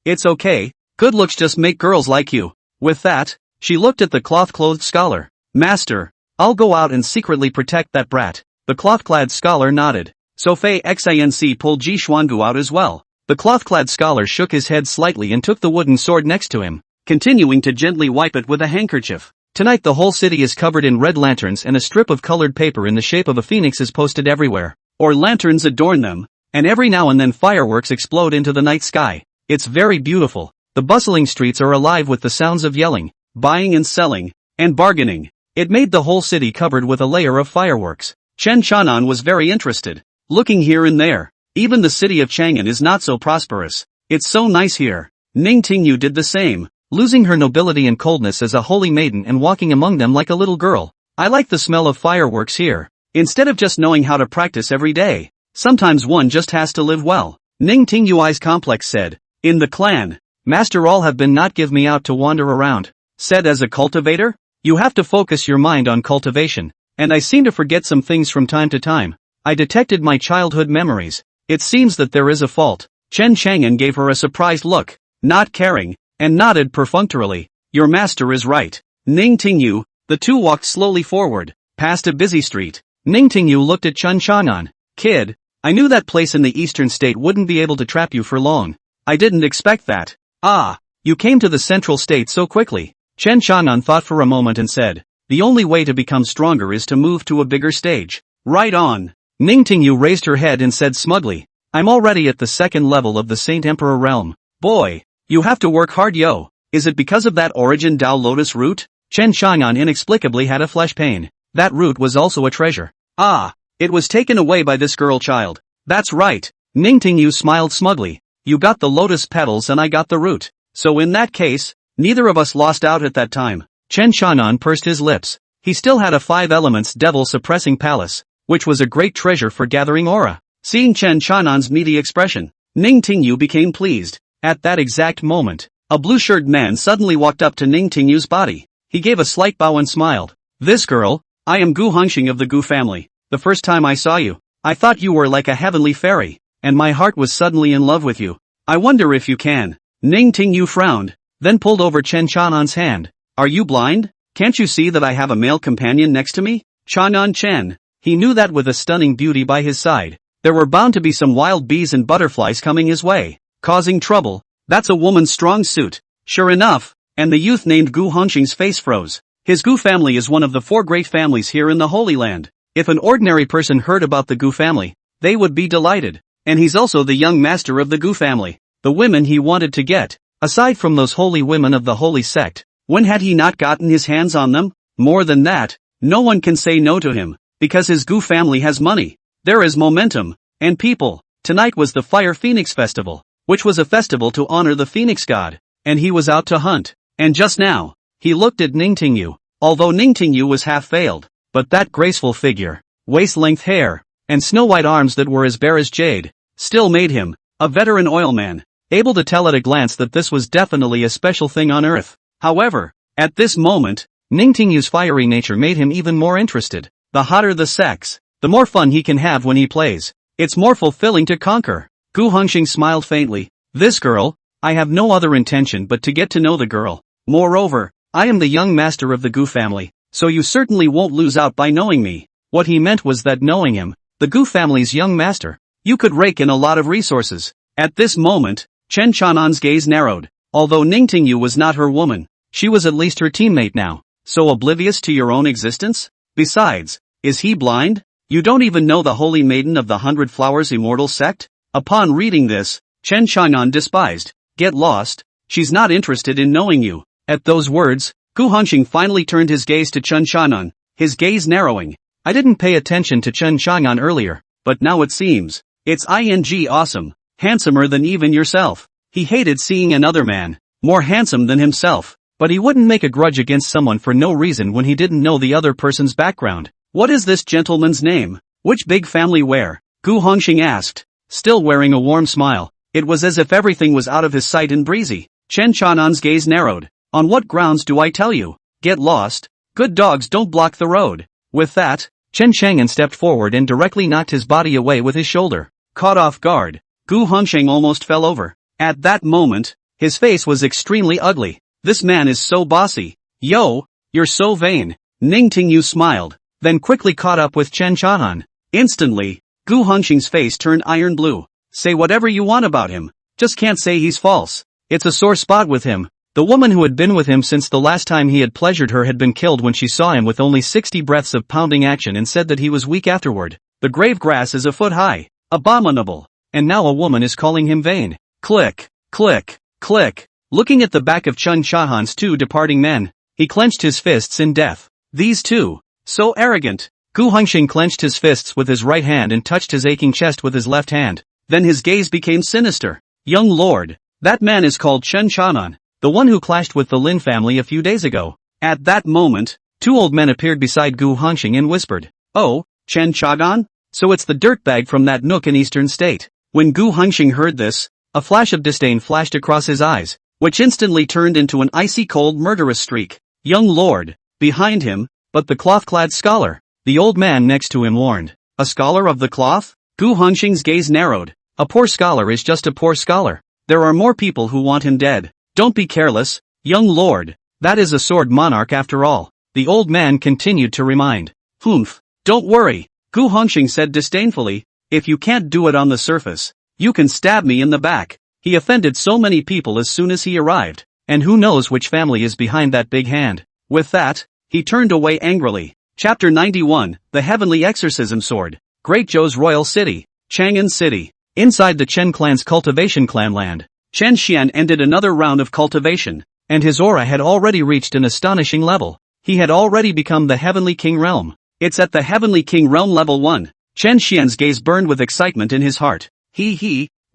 it's okay. Good looks just make girls like you. With that, she looked at the cloth-clothed scholar. Master, I'll go out and secretly protect that brat. The cloth-clad scholar nodded. So Fei Xinc pulled Ji Xuangu out as well. The cloth-clad scholar shook his head slightly and took the wooden sword next to him, continuing to gently wipe it with a handkerchief. Tonight the whole city is covered in red lanterns and a strip of colored paper in the shape of a phoenix is posted everywhere. Or lanterns adorn them, and every now and then fireworks explode into the night sky. It's very beautiful. The bustling streets are alive with the sounds of yelling, buying and selling, and bargaining. It made the whole city covered with a layer of fireworks. Chen Chang'an was very interested, looking here and there. Even the city of Chang'an is not so prosperous. It's so nice here. Ning Tingyu did the same. losing her nobility and coldness as a holy maiden and walking among them like a little girl. I like the smell of fireworks here. Instead of just knowing how to practice every day, sometimes one just has to live well. Ning Tingyui's complex said. In the clan, Master all have been not give me out to wander around. Said as a cultivator, you have to focus your mind on cultivation, and I seem to forget some things from time to time. I detected my childhood memories. It seems that there is a fault. Chen Chang'an gave her a surprised look, not caring, and nodded perfunctorily. Your master is right. Ning Tingyu. The two walked slowly forward, past a busy street. Ning Tingyu looked at Chen Chang'an. Kid, I knew that place in the eastern state wouldn't be able to trap you for long. I didn't expect that. Ah, you came to the central state so quickly. Chen Chang'an thought for a moment and said, the only way to become stronger is to move to a bigger stage. Right on. Ning Tingyu raised her head and said smugly, I'm already at the second level of the Saint Emperor realm. Boy, you have to work hard yo. Is it because of that Origin Lotus root? Chen Chang'an inexplicably had a flesh pain. That root was also a treasure. Ah, it was taken away by this girl child. That's right. Ning Tingyu smiled smugly. You got the lotus petals and I got the root. So in that case, neither of us lost out at that time. Chen Chang'an pursed his lips. He still had a 5 elements devil suppressing palace, which was a great treasure for gathering aura. Seeing Chen Chang'an's meaty expression, Ning Tingyu became pleased. At that exact moment, a blue-shirted man suddenly walked up to Ning Tingyu's body. He gave a slight bow and smiled. This girl, I am Gu Hongxing of the Gu family. The first time I saw you, I thought you were like a heavenly fairy, and my heart was suddenly in love with you. I wonder if you can. Ning Tingyu frowned, then pulled over Chen Chang'an's hand. Are you blind? Can't you see that I have a male companion next to me? Chang'an Chen. He knew that with a stunning beauty by his side, there were bound to be some wild bees and butterflies coming his way, causing trouble. That's a woman's strong suit. Sure enough, and the youth named Gu Hongxing's face froze. His Gu family is one of the 4 great families here in the Holy Land. If an ordinary person heard about the Gu family, they would be delighted. And he's also the young master of the Gu family. The women he wanted to get, aside from those holy women of the holy sect, when had he not gotten his hands on them? More than that, no one can say no to him, because his Gu family has money. There is momentum, and people. Tonight was the Fire Phoenix Festival, which was a festival to honor the Phoenix god, and he was out to hunt. And just now, he looked at Ning Tingyu, although Ning Tingyu was half veiled, but that graceful figure, waist-length hair, and snow-white arms that were as bare as jade, still made him, a veteran oilman, able to tell at a glance that this was definitely a special thing on earth. However, at this moment, Ning Tingyu's fiery nature made him even more interested. The hotter the sex, the more fun he can have when he plays. It's more fulfilling to conquer. Gu Hongxing smiled faintly. This girl, I have no other intention but to get to know the girl. Moreover, I am the young master of the Gu family, so you certainly won't lose out by knowing me. What he meant was that knowing him, the Gu family's young master, you could rake in a lot of resources. At this moment, Chen Chang'an's gaze narrowed. Although Ning Tingyu was not her woman, she was at least her teammate now. So oblivious to your own existence? Besides, is he blind? You don't even know the holy maiden of the 100 Flowers Immortal sect? Upon reading this, Chen Chang'an despised. Get lost, she's not interested in knowing you. At those words, Gu Hongxing finally turned his gaze to Chen Chang'an, his gaze narrowing. I didn't pay attention to Chen Chang'an earlier, but now it seems. It's awesome, handsomer than even yourself. He hated seeing another man, more handsome than himself, but he wouldn't make a grudge against someone for no reason when he didn't know the other person's background. What is this gentleman's name? Which big family where? Gu Hongxing asked, still wearing a warm smile. It was as if everything was out of his sight and breezy. Chen Chang'an's gaze narrowed. On what grounds do I tell you? Get lost. Good dogs don't block the road. With that, Chen Chang'an stepped forward and directly knocked his body away with his shoulder. Caught off guard, Gu Hongxing almost fell over. At that moment, his face was extremely ugly. This man is so bossy. Yo, you're so vain. Ning Tingyu smiled, then quickly caught up with Chen Chang'an. Instantly, Gu Hongxing's face turned iron blue. Say whatever you want about him, just can't say he's false. It's a sore spot with him. The woman who had been with him since the last time he had pleasured her had been killed when she saw him with only 60 breaths of pounding action and said that he was weak afterward. The grave grass is a foot high. Abominable. And now a woman is calling him vain. Click, click, click. Looking at the back of Chen Chang'an's 2 departing men, he clenched his fists in death. These two, so arrogant. Gu Hongxing clenched his fists with his right hand and touched his aching chest with his left hand. Then his gaze became sinister. Young lord, that man is called Chen Chang'an. The one who clashed with the Lynn family a few days ago. At that moment, two old men appeared beside Gu Hongxing and whispered, "Oh, Chen Chagan? So it's the dirtbag from that nook in eastern state." When Gu Hongxing heard this, a flash of disdain flashed across his eyes, which instantly turned into an icy cold murderous streak. "Young lord," behind him, but the cloth-clad scholar, the old man next to him warned. "A scholar of the cloth?" Gu Hongxing's gaze narrowed. "A poor scholar is just a poor scholar. There are more people who want him dead. Don't be careless, young lord. That is a sword monarch after all," the old man continued to remind. "Humph, don't worry," Gu Hongxing said disdainfully. "If you can't do it on the surface, you can stab me in the back." He offended so many people as soon as he arrived, and who knows which family is behind that big hand. With that, he turned away angrily. Chapter 91, The Heavenly Exorcism Sword. Great Zhou's Royal City, Chang'an City. Inside the Chen clan's cultivation clanland, Chen Xian ended another round of cultivation, and his aura had already reached an astonishing level. He had already become the Heavenly King Realm. "It's at the Heavenly King Realm level 1. Chen Xian's gaze burned with excitement in his heart.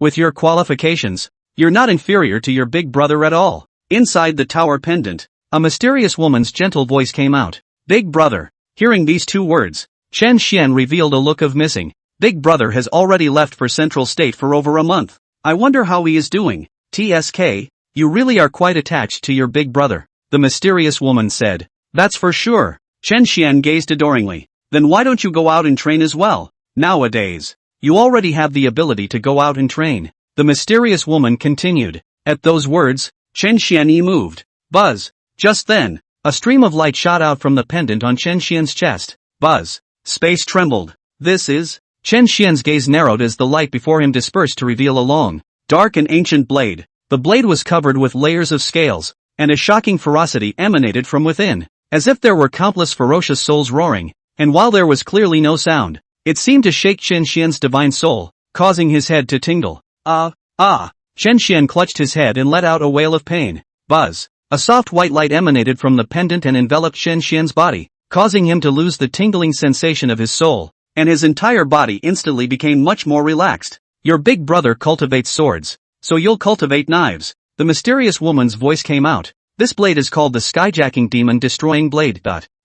With your qualifications, you're not inferior to your big brother at all." Inside the tower pendant, a mysterious woman's gentle voice came out. "Big brother." Hearing these two words, Chen Xian revealed a look of missing. "Big brother has already left for Central State for over a month. I wonder how he is doing." "TSK, you really are quite attached to your big brother," the mysterious woman said. "That's for sure." Chen Xian gazed adoringly. "Then why don't you go out and train as well? Nowadays, you already have the ability to go out and train," the mysterious woman continued. At those words, Chen Xian moved. Buzz. Just then, a stream of light shot out from the pendant on Chen Xian's chest. Buzz. Space trembled. "This is..." Chen Xian's gaze narrowed as the light before him dispersed to reveal a long, dark and ancient blade. The blade was covered with layers of scales, and a shocking ferocity emanated from within, as if there were countless ferocious souls roaring, and while there was clearly no sound, it seemed to shake Chen Xian's divine soul, causing his head to tingle. Chen Xian clutched his head and let out a wail of pain. Buzz. A soft white light emanated from the pendant and enveloped Chen Xian's body, causing him to lose the tingling sensation of his soul, and his entire body instantly became much more relaxed. "Your big brother cultivates swords, so you'll cultivate knives," the mysterious woman's voice came out. "This blade is called the Skyjacking Demon Destroying Blade."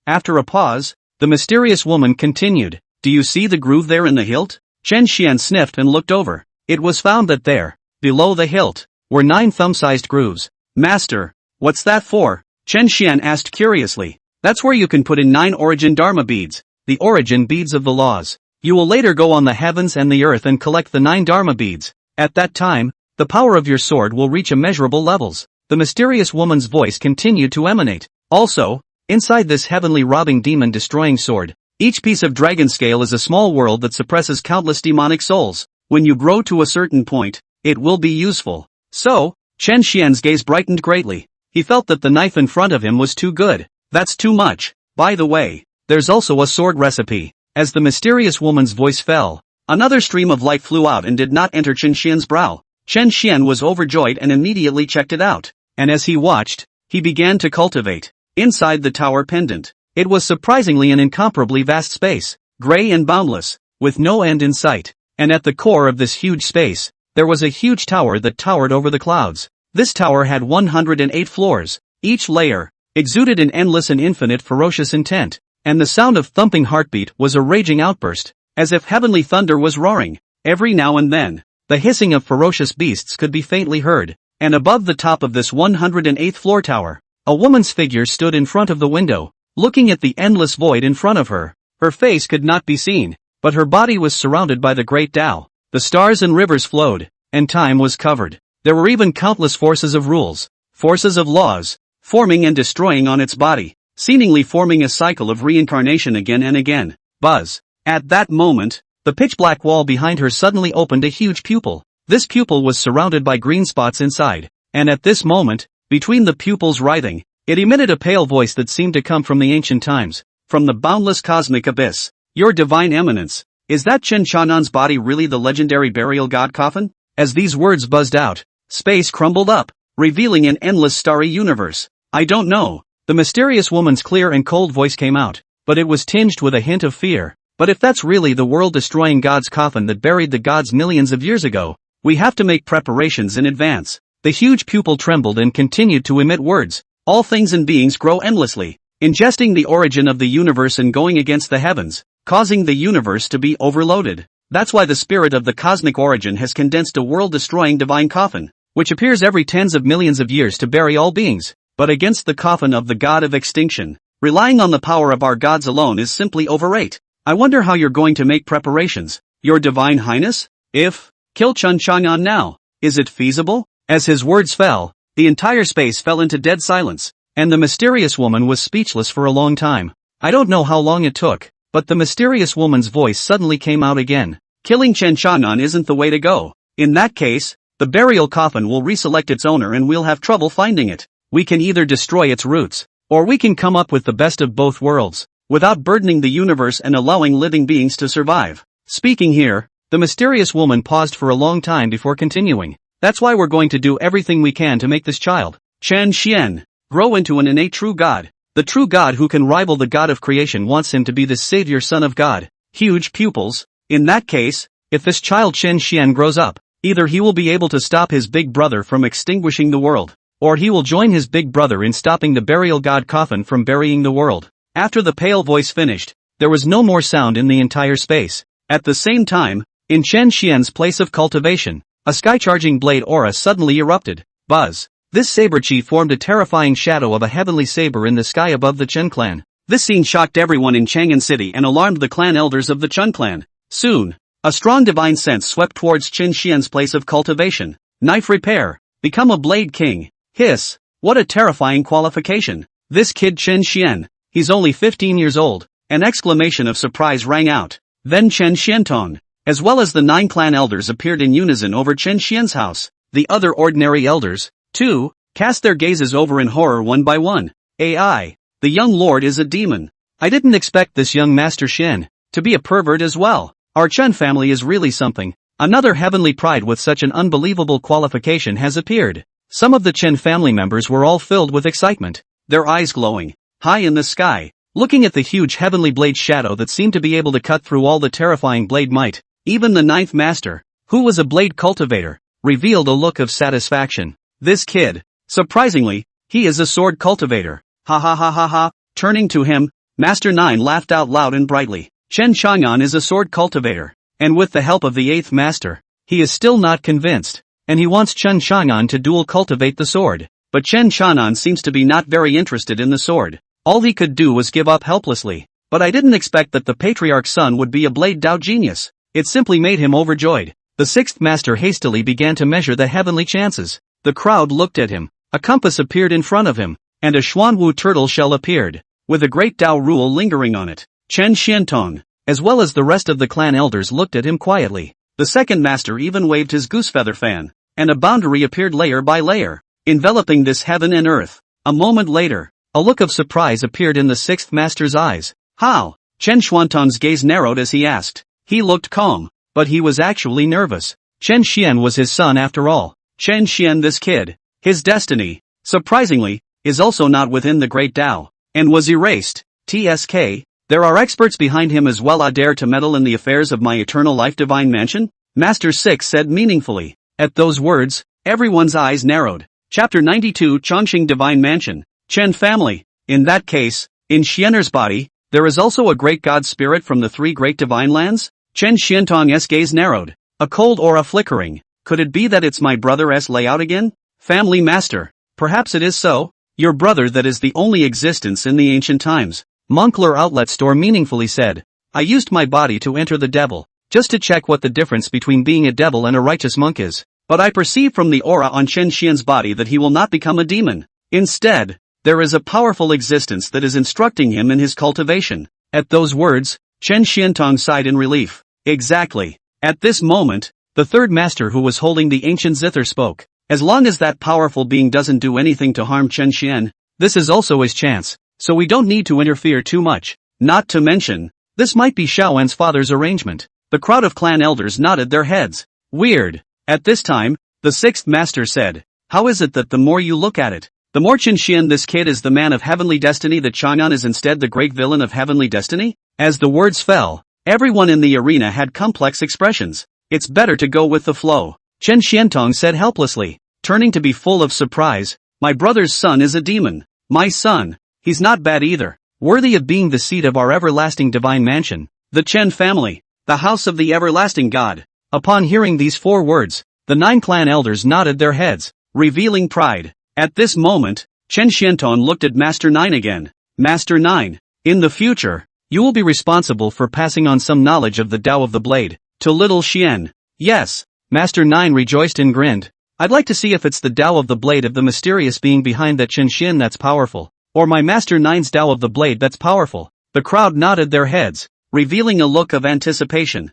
After a pause, the mysterious woman continued. "Do you see the groove there in the hilt?" Chen Xian sniffed and looked over. It was found that there, below the hilt, were 9 thumb-sized grooves. "Master, what's that for?" Chen Xian asked curiously. "That's where you can put in 9 origin dharma beads, the origin beads of the laws. You will later go on the heavens and the earth and collect the 9 dharma beads. At that time, the power of your sword will reach immeasurable levels." The mysterious woman's voice continued to emanate. "Also, inside this heavenly robbing demon destroying sword, each piece of dragon scale is a small world that suppresses countless demonic souls. When you grow to a certain point, it will be useful." "So?" Chen Xian's gaze brightened greatly. He felt that the knife in front of him was too good. "That's too much. By the way, there's also a sword recipe." As the mysterious woman's voice fell, another stream of light flew out and did not enter Chen Xian's brow. Chen Xian was overjoyed and immediately checked it out. And as he watched, he began to cultivate. Inside the tower pendant, it was surprisingly an incomparably vast space, gray and boundless, with no end in sight. And at the core of this huge space, there was a huge tower that towered over the clouds. This tower had 108 floors. Each layer exuded an endless and infinite ferocious intent, and the sound of thumping heartbeat was a raging outburst, as if heavenly thunder was roaring. Every now and then, the hissing of ferocious beasts could be faintly heard, and above the top of this 108th floor tower, a woman's figure stood in front of the window, looking at the endless void in front of her. Her face could not be seen, but her body was surrounded by the great Tao. The stars and rivers flowed, and time was covered. There were even countless forces of rules, forces of laws, forming and destroying on its body, seemingly forming a cycle of reincarnation again and again. Buzz. At that moment, the pitch-black wall behind her suddenly opened a huge pupil. This pupil was surrounded by green spots inside, and at this moment, between the pupils writhing, it emitted a pale voice that seemed to come from the ancient times, from the boundless cosmic abyss. "Your divine eminence, is that Chen Chanan's body really the legendary burial god Coffin?" As these words buzzed out, space crumbled up, revealing an endless starry universe. "I don't know." The mysterious woman's clear and cold voice came out, but it was tinged with a hint of fear. "But if that's really the world-destroying god's coffin that buried the gods millions of years ago, we have to make preparations in advance. The huge pupil trembled and continued to emit words. All things and beings grow endlessly, ingesting the origin of the universe and going against the heavens, causing the universe to be overloaded. That's why the spirit of the cosmic origin has condensed a world-destroying divine coffin, which appears every tens of millions of years to bury all beings, but against the coffin of the god of extinction. Relying on the power of our gods alone is simply overrate. I wonder how you're going to make preparations, Your Divine Highness? Kill Chen Chang'an now. Is it feasible? As his words fell, the entire space fell into dead silence, and the mysterious woman was speechless for a long time. I don't know how long it took, but the mysterious woman's voice suddenly came out again. Killing Chen Chang'an isn't the way to go. In that case, the burial coffin will reselect its owner and we'll have trouble finding it. We can either destroy its roots, or we can come up with the best of both worlds, without burdening the universe and allowing living beings to survive. Speaking here, the mysterious woman paused for a long time before continuing. That's why we're going to do everything we can to make this child, Chen Xian, grow into an innate true god. The true god who can rival the god of creation wants him to be the savior son of God. Huge pupils. In that case, if this child Chen Xian grows up, either he will be able to stop his big brother from extinguishing the world, or he will join his big brother in stopping the burial god Coffin from burying the world. After the pale voice finished, there was no more sound in the entire space. At the same time, in Chen Xian's place of cultivation, a sky-charging blade aura suddenly erupted. Buzz. This saber chi formed a terrifying shadow of a heavenly saber in the sky above the Chen clan. This scene shocked everyone in Chang'an City and alarmed the clan elders of the Chen clan. Soon, a strong divine sense swept towards Chen Xian's place of cultivation. Knife repair. Become a blade king. Hiss. What a terrifying qualification. This kid Chen Xian, he's only 15 years old. An exclamation of surprise rang out. Then Chen Xiantong, as well as the 9 clan elders appeared in unison over Chen Xian's house. The other ordinary elders, too, cast their gazes over in horror one by one. AI. The young lord is a demon. I didn't expect this young Master Chen to be a pervert as well. Our Chen family is really something. Another heavenly pride with such an unbelievable qualification has appeared. Some of the Chen family members were all filled with excitement, their eyes glowing, high in the sky, looking at the huge heavenly blade shadow that seemed to be able to cut through all the terrifying blade might. Even the 9th master, who was a blade cultivator, revealed a look of satisfaction. This kid, surprisingly, he is a sword cultivator. Ha ha ha ha ha. Turning to him, Master 9 laughed out loud and brightly. Chen Chang'an is a sword cultivator, and with the help of the 8th master, he is still not convinced, and he wants Chen Chang'an to dual cultivate the sword. But Chen Chang'an seems to be not very interested in the sword. All he could do was give up helplessly. But I didn't expect that the patriarch's son would be a blade Dao genius. It simply made him overjoyed. The 6th master hastily began to measure the heavenly chances. The crowd looked at him. A compass appeared in front of him, and a Xuanwu turtle shell appeared, with a great Dao rule lingering on it. Chen Xiantong, as well as the rest of the clan elders looked at him quietly. The 2nd master even waved his goosefeather fan, and a boundary appeared layer by layer, enveloping this heaven and earth. A moment later, a look of surprise appeared in the 6th master's eyes. How? Chen Xuantong's gaze narrowed as he asked. He looked calm, but he was actually nervous. Chen Xian was his son after all. Chen Xian, this kid, his destiny, surprisingly, is also not within the great Dao, and was erased. TSK, there are experts behind him as well. I dare to meddle in the affairs of my eternal life divine mansion? Master 6 said meaningfully. At those words, everyone's eyes narrowed. Chapter 92 Chongqing Divine Mansion. Chen family. In that case, in Xianer's body, there is also a great god spirit from the 3 great divine lands? Chen Xiantong's gaze narrowed. A cold aura flickering. Could it be that it's my brother's layout again? Family master. Perhaps it is so. Your brother that is the only existence in the ancient times. Moncler Outlet Store meaningfully said. I used my body to enter the devil, just to check what the difference between being a devil and a righteous monk is. But I perceive from the aura on Chen Xian's body that he will not become a demon. Instead, there is a powerful existence that is instructing him in his cultivation. At those words, Chen Xiantong sighed in relief. Exactly. At this moment, the 3rd master who was holding the ancient zither spoke. As long as that powerful being doesn't do anything to harm Chen Xian, this is also his chance, so we don't need to interfere too much. Not to mention, this might be Xiaoan's father's arrangement. The crowd of clan elders nodded their heads. Weird. At this time, the 6th master said, how is it that the more you look at it, the more Chen Xian this kid is the man of heavenly destiny, that Chang'an is instead the great villain of heavenly destiny? As the words fell, everyone in the arena had complex expressions. It's better to go with the flow, Chen Xiantong said helplessly. turning to be full of surprise. My brother's son is a demon. My son. He's not bad either. Worthy of being the seat of our everlasting divine mansion. The Chen family. The house of the everlasting God. Upon hearing these 4 words, the 9 clan elders nodded their heads, revealing pride. At this moment, Chen Xianton looked at Master 9 again. Master 9. In the future, you will be responsible for passing on some knowledge of the Tao of the Blade to little Xian. Yes. Master 9 rejoiced and grinned. I'd like to see if it's the Tao of the Blade of the mysterious being behind that Chen Xian that's powerful, or my Master 9's Tao of the Blade that's powerful. The crowd nodded their heads, revealing a look of anticipation.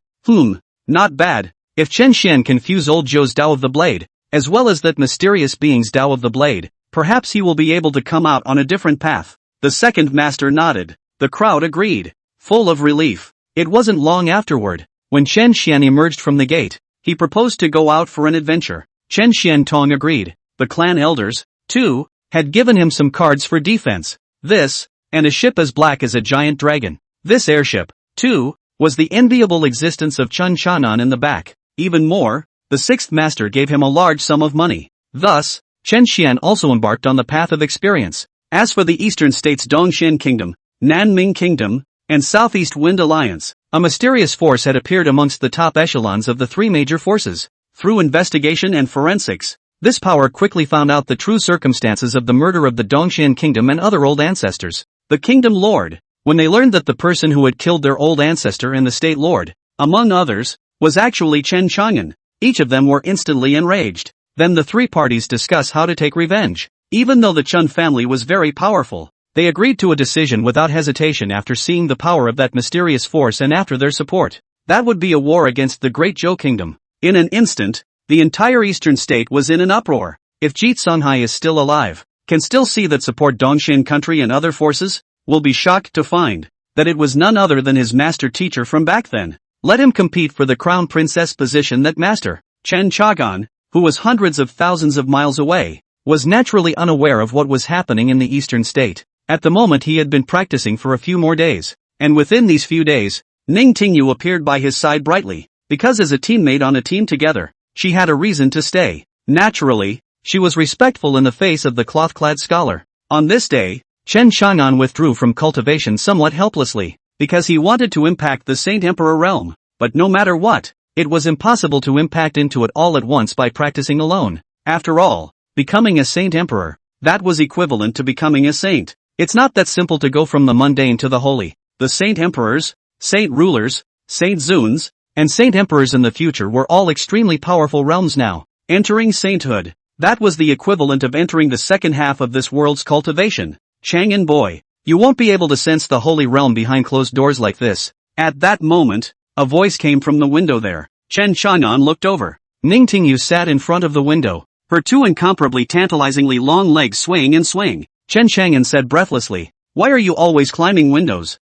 Not bad. If Chen Xian can fuse old Zhou's Tao of the Blade, as well as that mysterious being's Tao of the Blade, perhaps he will be able to come out on a different path. The second master nodded. The crowd agreed, full of relief. It wasn't long afterward, when Chen Xian emerged from the gate, he proposed to go out for an adventure. Chen Xiantong agreed. The clan elders, too, had given him some cards for defense. This, and a ship as black as a giant dragon. This airship, too, was the enviable existence of Chen Chanan in the back. Even more, the sixth master gave him a large sum of money. Thus, Chen Xian also embarked on the path of experience. As for the eastern states Dongxian Kingdom, Nanming Kingdom, and Southeast Wind Alliance, a mysterious force had appeared amongst the top echelons of the 3 major forces. Through investigation and forensics, this power quickly found out the true circumstances of the murder of the Dongxian Kingdom and other old ancestors. The Kingdom Lord, when they learned that the person who had killed their old ancestor and the State Lord, among others, was actually Chen Chang'an, each of them were instantly enraged. Then the 3 parties discussed how to take revenge. Even though the Chen family was very powerful, they agreed to a decision without hesitation after seeing the power of that mysterious force and after their support. That would be a war against the Great Zhou Kingdom. In an instant, the entire eastern state was in an uproar. If Jit Songhai is still alive, can still see that support Dongxian country and other forces, will be shocked to find that it was none other than his master teacher from back then. Let him compete for the crown princess position. That master, Chen Chagan, who was hundreds of thousands of miles away, was naturally unaware of what was happening in the eastern state. At the moment he had been practicing for a few more days, and within these few days, Ning Tingyu appeared by his side brightly. Because as a teammate on a team together, she had a reason to stay. Naturally, she was respectful in the face of the cloth-clad scholar. On this day, Chen Chang'an withdrew from cultivation somewhat helplessly, because he wanted to impact the Saint Emperor realm. But no matter what, it was impossible to impact into it all at once by practicing alone. After all, becoming a Saint Emperor, that was equivalent to becoming a saint. It's not that simple to go from the mundane to the holy. The Saint Emperors, Saint Rulers, Saint Zuns, and Saint Emperors in the future were all extremely powerful realms now. Entering sainthood, that was the equivalent of entering the second half of this world's cultivation. Chang'an boy, you won't be able to sense the holy realm behind closed doors like this. At that moment, a voice came from the window there. Chen Chang'an looked over. Ning Tingyu sat in front of the window, her 2 incomparably tantalizingly long legs swaying and swaying. Chen Chang'an said breathlessly, "Why are you always climbing windows?"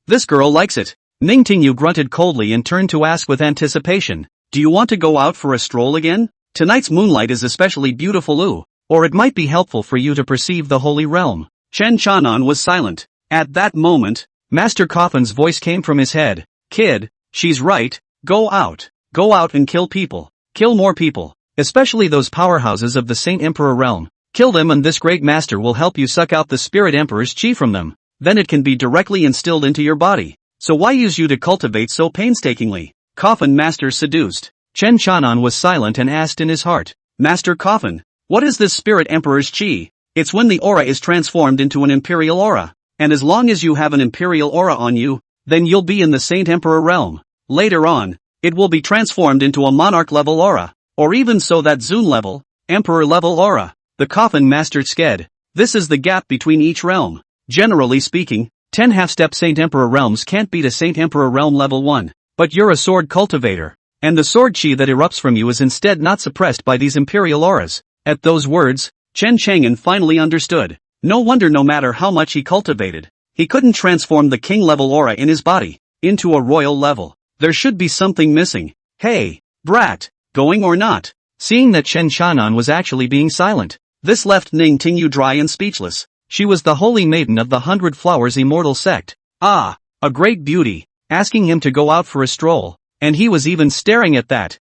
This girl likes it." Ning Tingyu grunted coldly and turned to ask with anticipation, "Do you want to go out for a stroll again? Tonight's moonlight is especially beautiful, or it might be helpful for you to perceive the holy realm." Chen Chanan was silent. At that moment, Master Coffin's voice came from his head. "Kid, she's right, go out. Go out and kill people. Kill more people, especially those powerhouses of the Saint Emperor realm. Kill them and this great master will help you suck out the Spirit Emperor's chi from them. Then it can be directly instilled into your body. So why use you to cultivate so painstakingly?" Coffin Master seduced. Chen Chanan was silent and asked in his heart, "Master Coffin, what is this Spirit Emperor's chi?" "It's when the aura is transformed into an imperial aura. And as long as you have an imperial aura on you, then you'll be in the Saint Emperor realm. Later on, it will be transformed into a monarch level aura, or even so that Zun level, Emperor level aura." The Coffin Master sked. This is the gap between each realm. Generally speaking, 10 half-step Saint Emperor realms can't beat a Saint Emperor realm level 1. But you're a sword cultivator, and the sword chi that erupts from you is instead not suppressed by these imperial auras. At those words, Chen Chang'an finally understood. No wonder no matter how much he cultivated, he couldn't transform the king-level aura in his body into a royal level. There should be something missing. "Hey, brat, going or not?" Seeing that Chen Chanan was actually being silent, this left Ning Tingyu dry and speechless. She was the holy maiden of the 100 Flowers immortal sect. A great beauty, asking him to go out for a stroll, and he was even staring at that.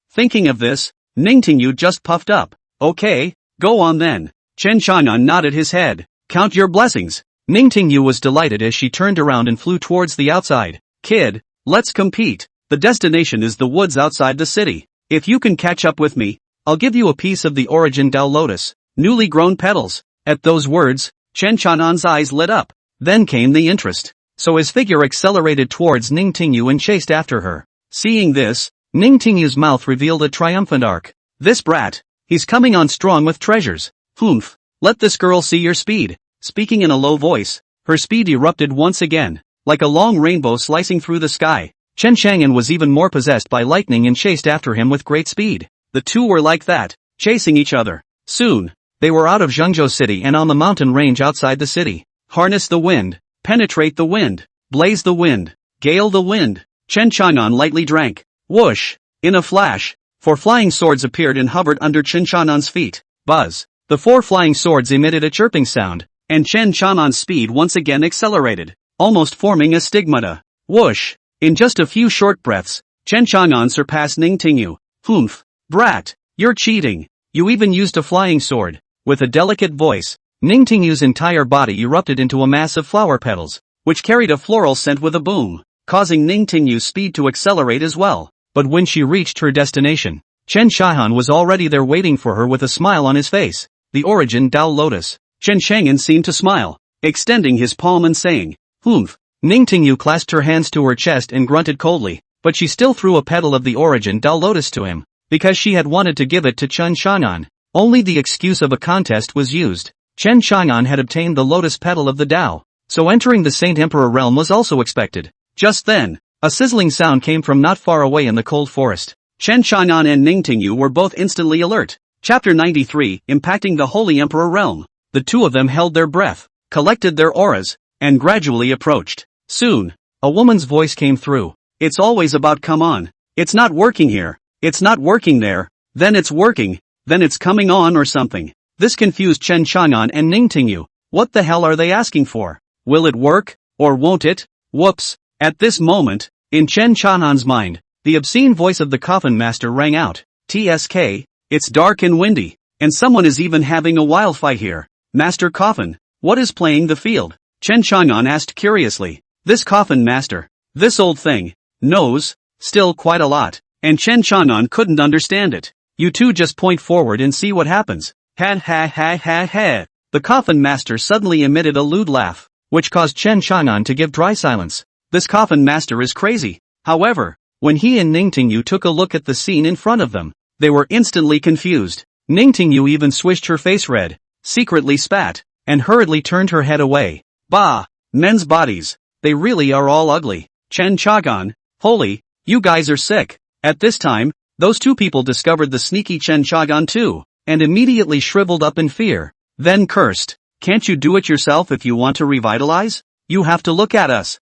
Thinking of this, Ningtingyu just puffed up. Okay, go on then. Chen Chang'an nodded his head. Count your blessings. Ningtingyu was delighted as she turned around and flew towards the outside. Kid, let's compete. The destination is the woods outside the city. If you can catch up with me, I'll give you a piece of the Origin Lotus, newly grown petals. At those words, Chen Chang'an's eyes lit up. Then came the interest. So his figure accelerated towards Ningtingyu and chased after her. Seeing this, Ningtingyu's mouth revealed a triumphant arc. This brat, he's coming on strong with treasures. Humph, let this girl see your speed. Speaking in a low voice, her speed erupted once again, like a long rainbow slicing through the sky. Chen Chang'an was even more possessed by lightning and chased after him with great speed. The two were like that, chasing each other. Soon, they were out of Zhengzhou City and on the mountain range outside the city. Harness the wind, penetrate the wind, blaze the wind, gale the wind. Chen Chang'an lightly drank. Whoosh! In a flash, 4 flying swords appeared and hovered under Chen Chang'an's feet. Buzz! The 4 flying swords emitted a chirping sound, and Chen Chang'an's speed once again accelerated, almost forming a stigmata. Whoosh! In just a few short breaths, Chen Chang'an surpassed Ningtingyu. Humph! Brat! You're cheating! You even used a flying sword. With a delicate voice, Ningtingyu's entire body erupted into a mass of flower petals, which carried a floral scent with a boom, causing Ningtingyu's speed to accelerate as well. But when she reached her destination, Chen Chang'an was already there waiting for her with a smile on his face. The Origin Lotus. Chen Chang'an seemed to smile, extending his palm and saying, Humph. Ningtingyu clasped her hands to her chest and grunted coldly, but she still threw a petal of the Origin Lotus to him, because she had wanted to give it to Chen Chang'an. Only the excuse of a contest was used. Chen Chang'an had obtained the lotus petal of the Tao, so entering the Saint Emperor realm was also expected. Just then, a sizzling sound came from not far away in the cold forest. Chen Chang'an and Ningtingyu were both instantly alert. Chapter 93, Impacting the Holy Emperor Realm. The two of them held their breath, collected their auras, and gradually approached. Soon, a woman's voice came through. It's always about come on. It's not working here. It's not working there. Then it's working. Then it's coming on or something. This confused Chen Chang'an and Ningtingyu. What the hell are they asking for? Will it work? Or won't it? Whoops. At this moment, in Chen Chang'an's mind, the obscene voice of the Coffin Master rang out. TSK, it's dark and windy, and someone is even having a wild fight here. Master Coffin, what is playing the field? Chen Chang'an asked curiously. This Coffin Master, this old thing, knows, still quite a lot, and Chen Chang'an couldn't understand it. You two just point forward and see what happens. Ha ha ha ha ha. The Coffin Master suddenly emitted a lewd laugh, which caused Chen Chang'an to give dry silence. This Coffin Master is crazy. However, when he and Ningtingyu took a look at the scene in front of them, they were instantly confused. Ningtingyu even swished her face red, secretly spat, and hurriedly turned her head away. Bah! Men's bodies. They really are all ugly. Chen Chang'an, holy, you guys are sick. At this time, those two people discovered the sneaky Chen Chang'an too, and immediately shriveled up in fear. Then cursed. Can't you do it yourself if you want to revitalize? You have to look at us.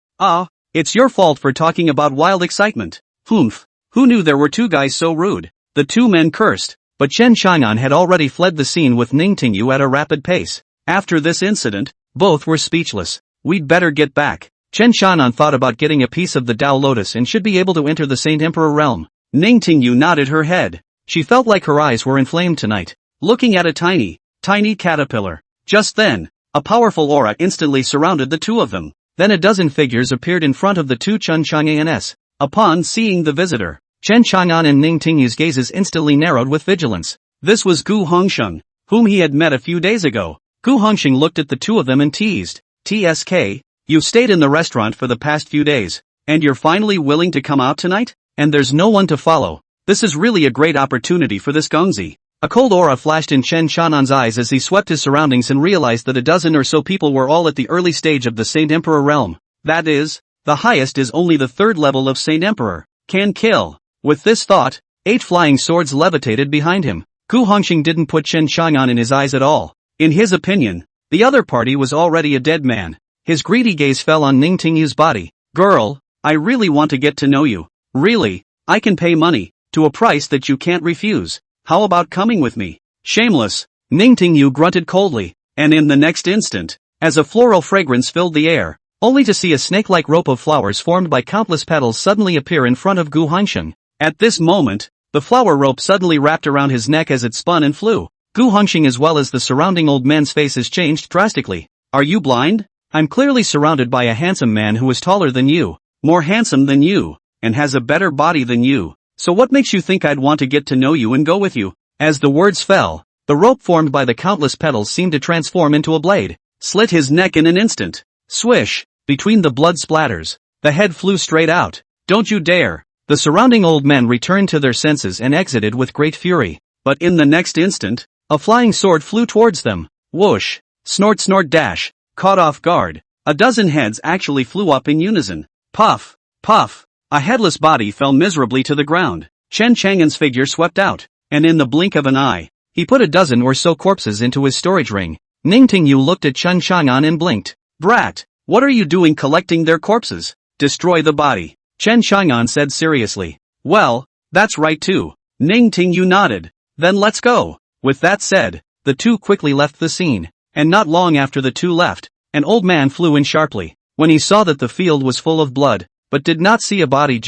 It's your fault for talking about wild excitement. Humph. Who knew there were two guys so rude? The two men cursed, but Chen Chang'an had already fled the scene with Ningtingyu at a rapid pace. After this incident, both were speechless. We'd better get back. Chen Chang'an thought about getting a piece of the Duel Lotus and should be able to enter the Saint Emperor realm. Ningtingyu nodded her head. She felt like her eyes were inflamed tonight, looking at a tiny caterpillar. Just then, a powerful aura instantly surrounded the two of them. Then a dozen figures appeared in front of the two Chen Chang'ans. Upon seeing the visitor, Chen Chang'an and Ningtingyu's gazes instantly narrowed with vigilance. This was Gu Hongsheng, whom he had met a few days ago. Gu Hongsheng looked at the two of them and teased. TSK, you've stayed in the restaurant for the past few days, and you're finally willing to come out tonight? And there's no one to follow. This is really a great opportunity for this Gongzi. A cold aura flashed in Chen Chang'an's eyes as he swept his surroundings and realized that a dozen or so people were all at the early stage of the Saint Emperor realm. That is, the highest is only the third level of Saint Emperor. Can kill. With this thought, 8 flying swords levitated behind him. Gu Hongsheng didn't put Chen Chang'an in his eyes at all. In his opinion, the other party was already a dead man. His greedy gaze fell on Ningtingyu's body. Girl, I really want to get to know you. Really, I can pay money, to a price that you can't refuse. How about coming with me? Shameless. Ningtingyu grunted coldly, and in the next instant, as a floral fragrance filled the air, only to see a snake-like rope of flowers formed by countless petals suddenly appear in front of Gu Hongsheng. At this moment, The flower rope suddenly wrapped around his neck as it spun and flew. Gu Hongxing as well as the surrounding old men's faces changed drastically. Are you blind? I'm clearly surrounded by a handsome man who is taller than you, more handsome than you, and has a better body than you. So what makes you think I'd want to get to know you and go with you? As the words fell, the rope formed by the countless petals seemed to transform into a blade, slit his neck in an instant. Swish! Between the blood splatters, the head flew straight out. Don't you dare! The surrounding old men returned to their senses and exited with great fury. But in the next instant, a flying sword flew towards them. Whoosh! Snort snort dash! Caught off guard, a dozen heads actually flew up in unison. Puff! Puff! A headless body fell miserably to the ground. Chen Chang'an's figure swept out, and in the blink of an eye, he put a dozen or so corpses into his storage ring. Ning Tingyu looked at Chen Chang'an and blinked. Brat! What are you doing collecting their corpses? Destroy the body. Chen Chang'an said seriously. Well, that's right too. Ning Tingyu nodded. Then let's go. With that said, the two quickly left the scene. And not long after the two left, an old man flew in sharply. When he saw that the field was full of blood, but did not see a body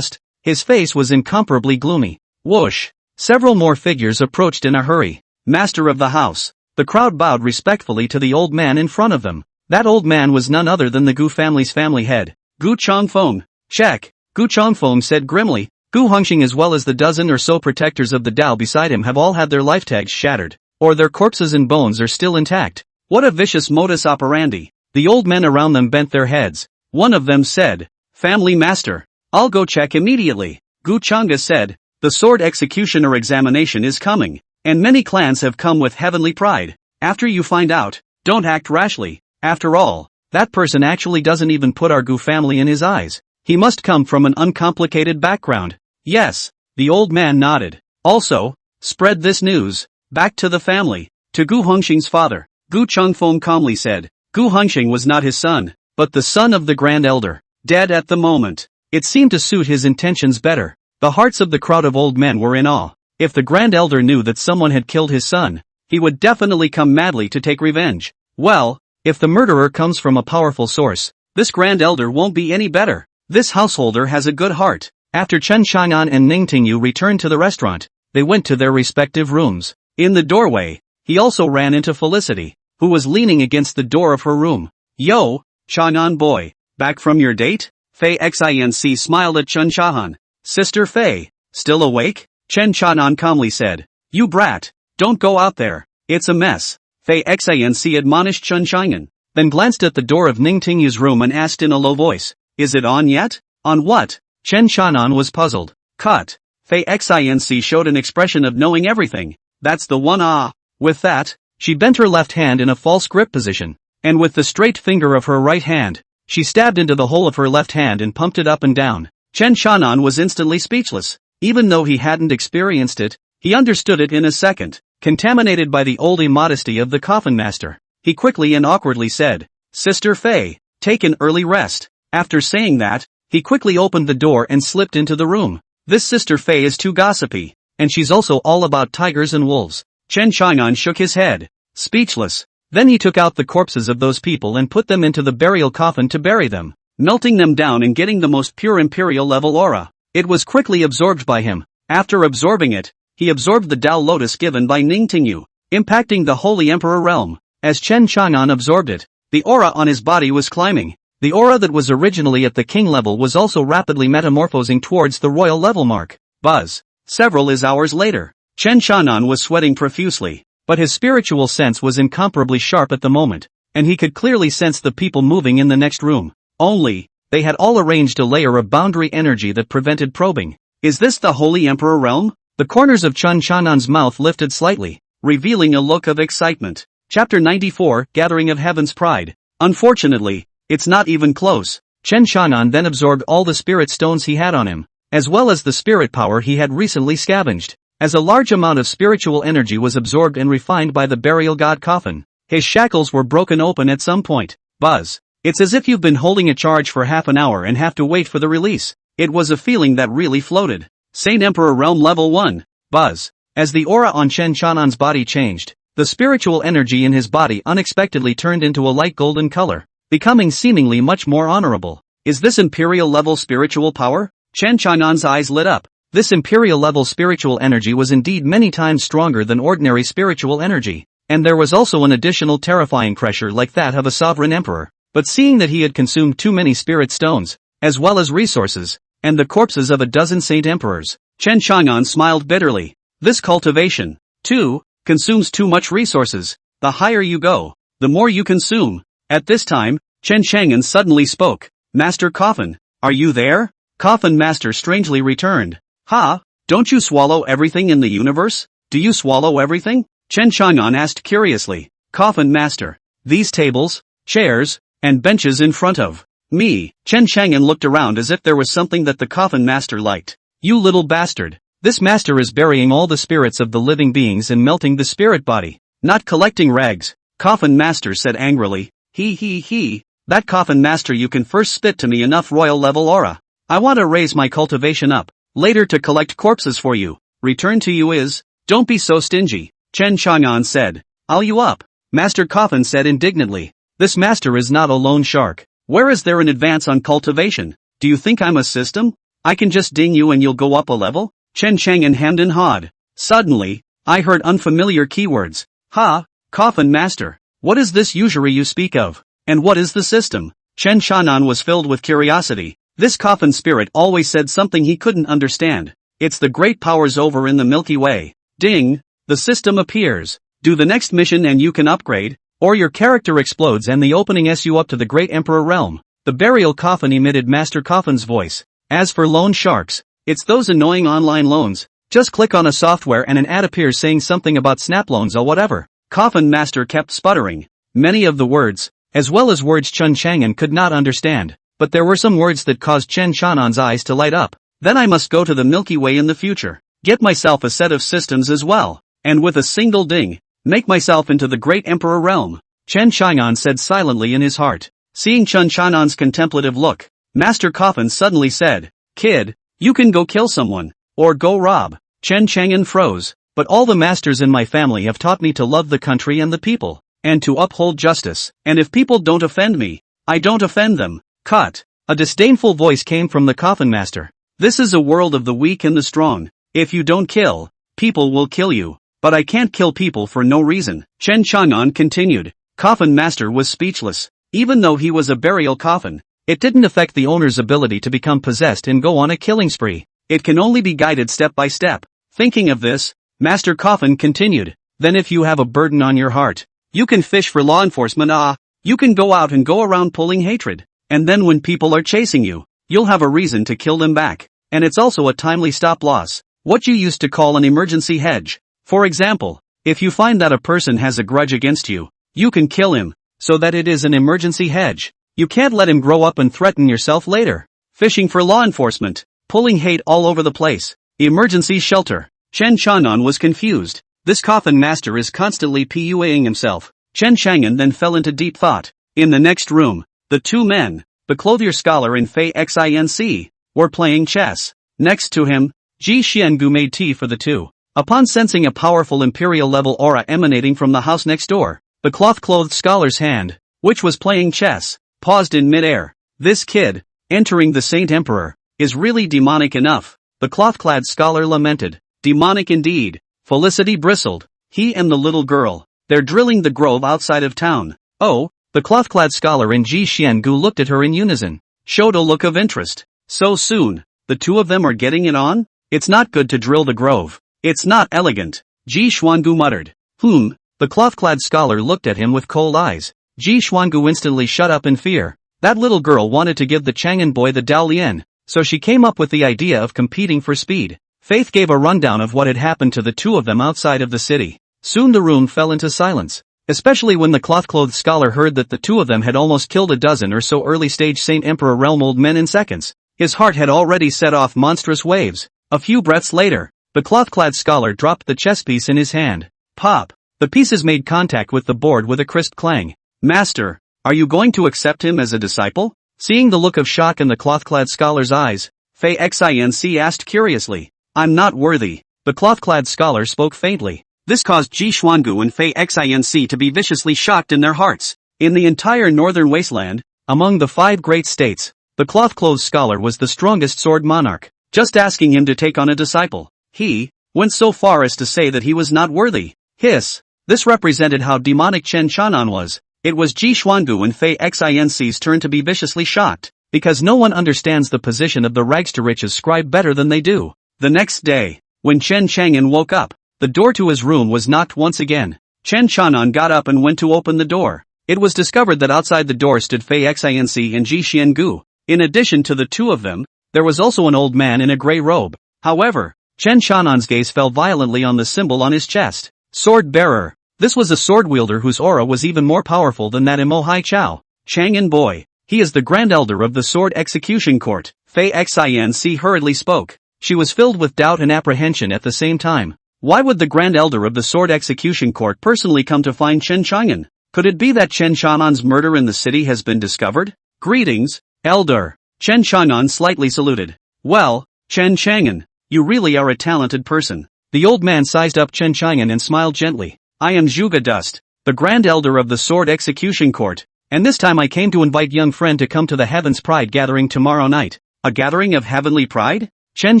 his face was incomparably gloomy. Whoosh! Several more figures approached in a hurry. Master of the house. The crowd bowed respectfully to the old man in front of them. That old man was none other than the Gu family's family head. Gu Chongfeng. Check. Gu Chongfeng said grimly. Gu Hongxing as well as the dozen or so protectors of the Tao beside him have all had their life tags shattered, or their corpses and bones are still intact. What a vicious modus operandi. The old men around them bent their heads. One of them said, Family Master. I'll go check immediately. Gu Chang'e said, the sword executioner examination is coming, and many clans have come with heavenly pride. After you find out, don't act rashly. After all, that person actually doesn't even put our Gu family in his eyes. He must come from an uncomplicated background. Yes, the old man nodded. Also, spread this news back to the family, to Gu Hongxing's father. Gu Chongfeng calmly said. Gu Hongxing was not his son, but the son of the Grand Elder, dead at the moment. It seemed to suit his intentions better. The hearts of the crowd of old men were in awe. If the Grand Elder knew that someone had killed his son, he would definitely come madly to take revenge. Well, if the murderer comes from a powerful source, this Grand Elder won't be any better. This householder has a good heart. After Chen Chang'an and Ning Tingyu returned to the restaurant, they went to their respective rooms. In the doorway, he also ran into Felicity, who was leaning against the door of her room. Yo, Chang'an boy, back from your date? Fei Xinc smiled at Chen Chang'an. Sister Fei, still awake? Chen Chang'an calmly said. You brat, don't go out there. It's a mess. Fei Xinc admonished Chen Chang'an, then glanced at the door of Ning Tingyu's room and asked in a low voice. Is it on yet? On what? Chen Chang'an was puzzled. Cut. Fei Xinc showed an expression of knowing everything. That's the one ah. With that, she bent her left hand in a false grip position, and with the straight finger of her right hand, she stabbed into the hole of her left hand and pumped it up and down. Chen Chang'an was instantly speechless. Even though he hadn't experienced it, he understood it in a second. Contaminated by the old immodesty of the Coffin master, he quickly and awkwardly said, Sister Fei, take an early rest. After saying that, he quickly opened the door and slipped into the room. This Sister Fei is too gossipy, and she's also all about tigers and wolves. Chen Chang'an shook his head, speechless. Then he took out the corpses of those people and put them into the burial coffin to bury them, melting them down and getting the most pure imperial level aura. It was quickly absorbed by him. After absorbing it, he absorbed the Duel Lotus given by Ning Tingyu, impacting the Holy Emperor realm. As Chen Chang'an absorbed it, the aura on his body was climbing. The aura that was originally at the king level was also rapidly metamorphosing towards the royal level mark. Buzz. Several hours later, Chen Chang'an was sweating profusely, but his spiritual sense was incomparably sharp at the moment, and he could clearly sense the people moving in the next room. Only, they had all arranged a layer of boundary energy that prevented probing. Is this the Holy Emperor realm? The corners of Chen Chang'an's mouth lifted slightly, revealing a look of excitement. Chapter 94, Gathering of Heaven's Pride. Unfortunately, it's not even close. Chen Chang'an then absorbed all the spirit stones he had on him, as well as the spirit power he had recently scavenged. As a large amount of spiritual energy was absorbed and refined by the burial god Coffin, his shackles were broken open at some point. Buzz. It's as if you've been holding a charge for half an hour and have to wait for the release. It was a feeling that really floated. Saint Emperor Realm Level 1. Buzz. As the aura on Chen Chang'an's body changed, the spiritual energy in his body unexpectedly turned into a light golden color, becoming seemingly much more honorable. Is this imperial level spiritual power? Chen Chang'an's eyes lit up. This imperial-level spiritual energy was indeed many times stronger than ordinary spiritual energy, and there was also an additional terrifying pressure like that of a sovereign emperor. But seeing that he had consumed too many spirit stones, as well as resources, and the corpses of a dozen saint emperors, Chen Chang'an smiled bitterly. This cultivation, too, consumes too much resources. The higher you go, the more you consume. At this time, Chen Chang'an suddenly spoke. Master Coffin, are you there? Coffin Master strangely returned. Ha, don't you swallow everything in the universe? Do you swallow everything? Chen Chang'an asked curiously. Coffin Master, these tables, chairs, and benches in front of me. Chen Chang'an looked around as if there was something that the Coffin Master liked. You little bastard. This master is burying all the spirits of the living beings and melting the spirit body, not collecting rags. Coffin Master said angrily. He. That Coffin Master, you can first spit to me enough royal level aura. I want to raise my cultivation up, later to collect corpses for you. Return to you is, don't be so stingy. Chen Chang'an said. I'll you up. Master Coffin said indignantly. This master is not a lone shark. Where is there an advance on cultivation? Do you think I'm a system? I can just ding you and you'll go up a level? Chen Chang'an hemmed and hawed. Suddenly, I heard unfamiliar keywords. Ha, Coffin Master. What is this usury you speak of? And what is the system? Chen Chang'an was filled with curiosity. This Coffin spirit always said something he couldn't understand. It's the great powers over in the Milky Way. Ding, the system appears. Do the next mission and you can upgrade, or your character explodes and the opening s you up to the Great Emperor realm. The burial coffin emitted Master Coffin's voice. As for loan sharks, it's those annoying online loans. Just click on a software and an ad appears saying something about snap loans or whatever. Coffin Master kept sputtering. Many of the words, as well as words Chen Chang'an could not understand, but there were some words that caused Chen Chang'an's eyes to light up. Then I must go to the Milky Way in the future. Get myself a set of systems as well. And with a single ding, make myself into the Great Emperor realm. Chen Chang'an said silently in his heart. Seeing Chen Chang'an's contemplative look, Master Coffin suddenly said, Kid, you can go kill someone, or go rob. Chen Chang'an froze. But all the masters in my family have taught me to love the country and the people, and to uphold justice, and if people don't offend me, I don't offend them. Cut. A disdainful voice came from the Coffin Master. This is a world of the weak and the strong. If you don't kill, people will kill you. But I can't kill people for no reason. Chen Chang'an continued. Coffin Master was speechless. Even though he was a burial coffin, it didn't affect the owner's ability to become possessed and go on a killing spree. It can only be guided step by step. Thinking of this, Master Coffin continued. Then if you have a burden on your heart, you can fish for law enforcement. You can go out and go around pulling hatred. And then when people are chasing you, you'll have a reason to kill them back. And it's also a timely stop loss. What you used to call an emergency hedge. For example, if you find that a person has a grudge against you, you can kill him, so that it is an emergency hedge. You can't let him grow up and threaten yourself later. Fishing for law enforcement, pulling hate all over the place. Emergency shelter. Chen Chang'an was confused. This Coffin Master is constantly PUAing himself. Chen Chang'an then fell into deep thought. In the next room, the two men, the clothier scholar and Fei Xinc, were playing chess. Next to him, Ji Xiangu made tea for the two. Upon sensing a powerful imperial-level aura emanating from the house next door, the cloth-clothed scholar's hand, which was playing chess, paused in mid-air. This kid, entering the Saint Emperor, is really demonic enough, the cloth-clad scholar lamented. Demonic indeed. Felicity bristled. He and the little girl, they're drilling the grove outside of town. Oh, the cloth-clad scholar and Ji Xiangu looked at her in unison, showed a look of interest. So soon, the two of them are getting it on? It's not good to drill the grove. It's not elegant. Ji Xuangu muttered. The cloth-clad scholar looked at him with cold eyes. Ji Xuangu instantly shut up in fear. That little girl wanted to give the Chang'an boy the Dalian, so she came up with the idea of competing for speed. Faith gave a rundown of what had happened to the two of them outside of the city. Soon the room fell into silence, especially when the cloth-clothed scholar heard that the two of them had almost killed a dozen or so early-stage Saint Emperor realm old men in seconds. His heart had already set off monstrous waves. A few breaths later, the cloth-clad scholar dropped the chess piece in his hand. Pop! The pieces made contact with the board with a crisp clang. Master, are you going to accept him as a disciple? Seeing the look of shock in the cloth-clad scholar's eyes, Fei Xinc asked curiously. I'm not worthy. The cloth-clad scholar spoke faintly. This caused Ji Xuangu and Fei Xinc to be viciously shocked in their hearts. In the entire northern wasteland, among the 5 great states, the cloth-clothed scholar was the strongest sword monarch. just asking him to take on a disciple. He went so far as to say that he was not worthy. Hiss. This represented how demonic Chen Chanan was. It was Ji Xuangu and Fei Xinc's turn to be viciously shocked, because no one understands the position of the rags to riches scribe better than they do. The next day, when Chen Chang'an woke up, the door to his room was knocked once again. Chen Chanan got up and went to open the door. It was discovered that outside the door stood Fei Xinc and Ji Xiangu. In addition to the two of them, there was also an old man in a gray robe. However, Chen Chanan's gaze fell violently on the symbol on his chest. Sword bearer. This was a sword wielder whose aura was even more powerful than that in Mo Hai Chao. Chang'an boy. He is the Grand Elder of the Sword Execution Court. Fei Xinc hurriedly spoke. She was filled with doubt and apprehension at the same time. Why would the Grand Elder of the Sword Execution Court personally come to find Chen Chang'an? Could it be that Chen Chanan's murder in the city has been discovered? Greetings, Elder. Chen Chang'an slightly saluted. Well, Chen Chang'an, you really are a talented person. The old man sized up Chen Chang'an and smiled gently. I am Zhuge Dust, the Grand Elder of the Sword Execution Court, and this time I came to invite young friend to come to the Heaven's Pride gathering tomorrow night. A gathering of heavenly pride? Chen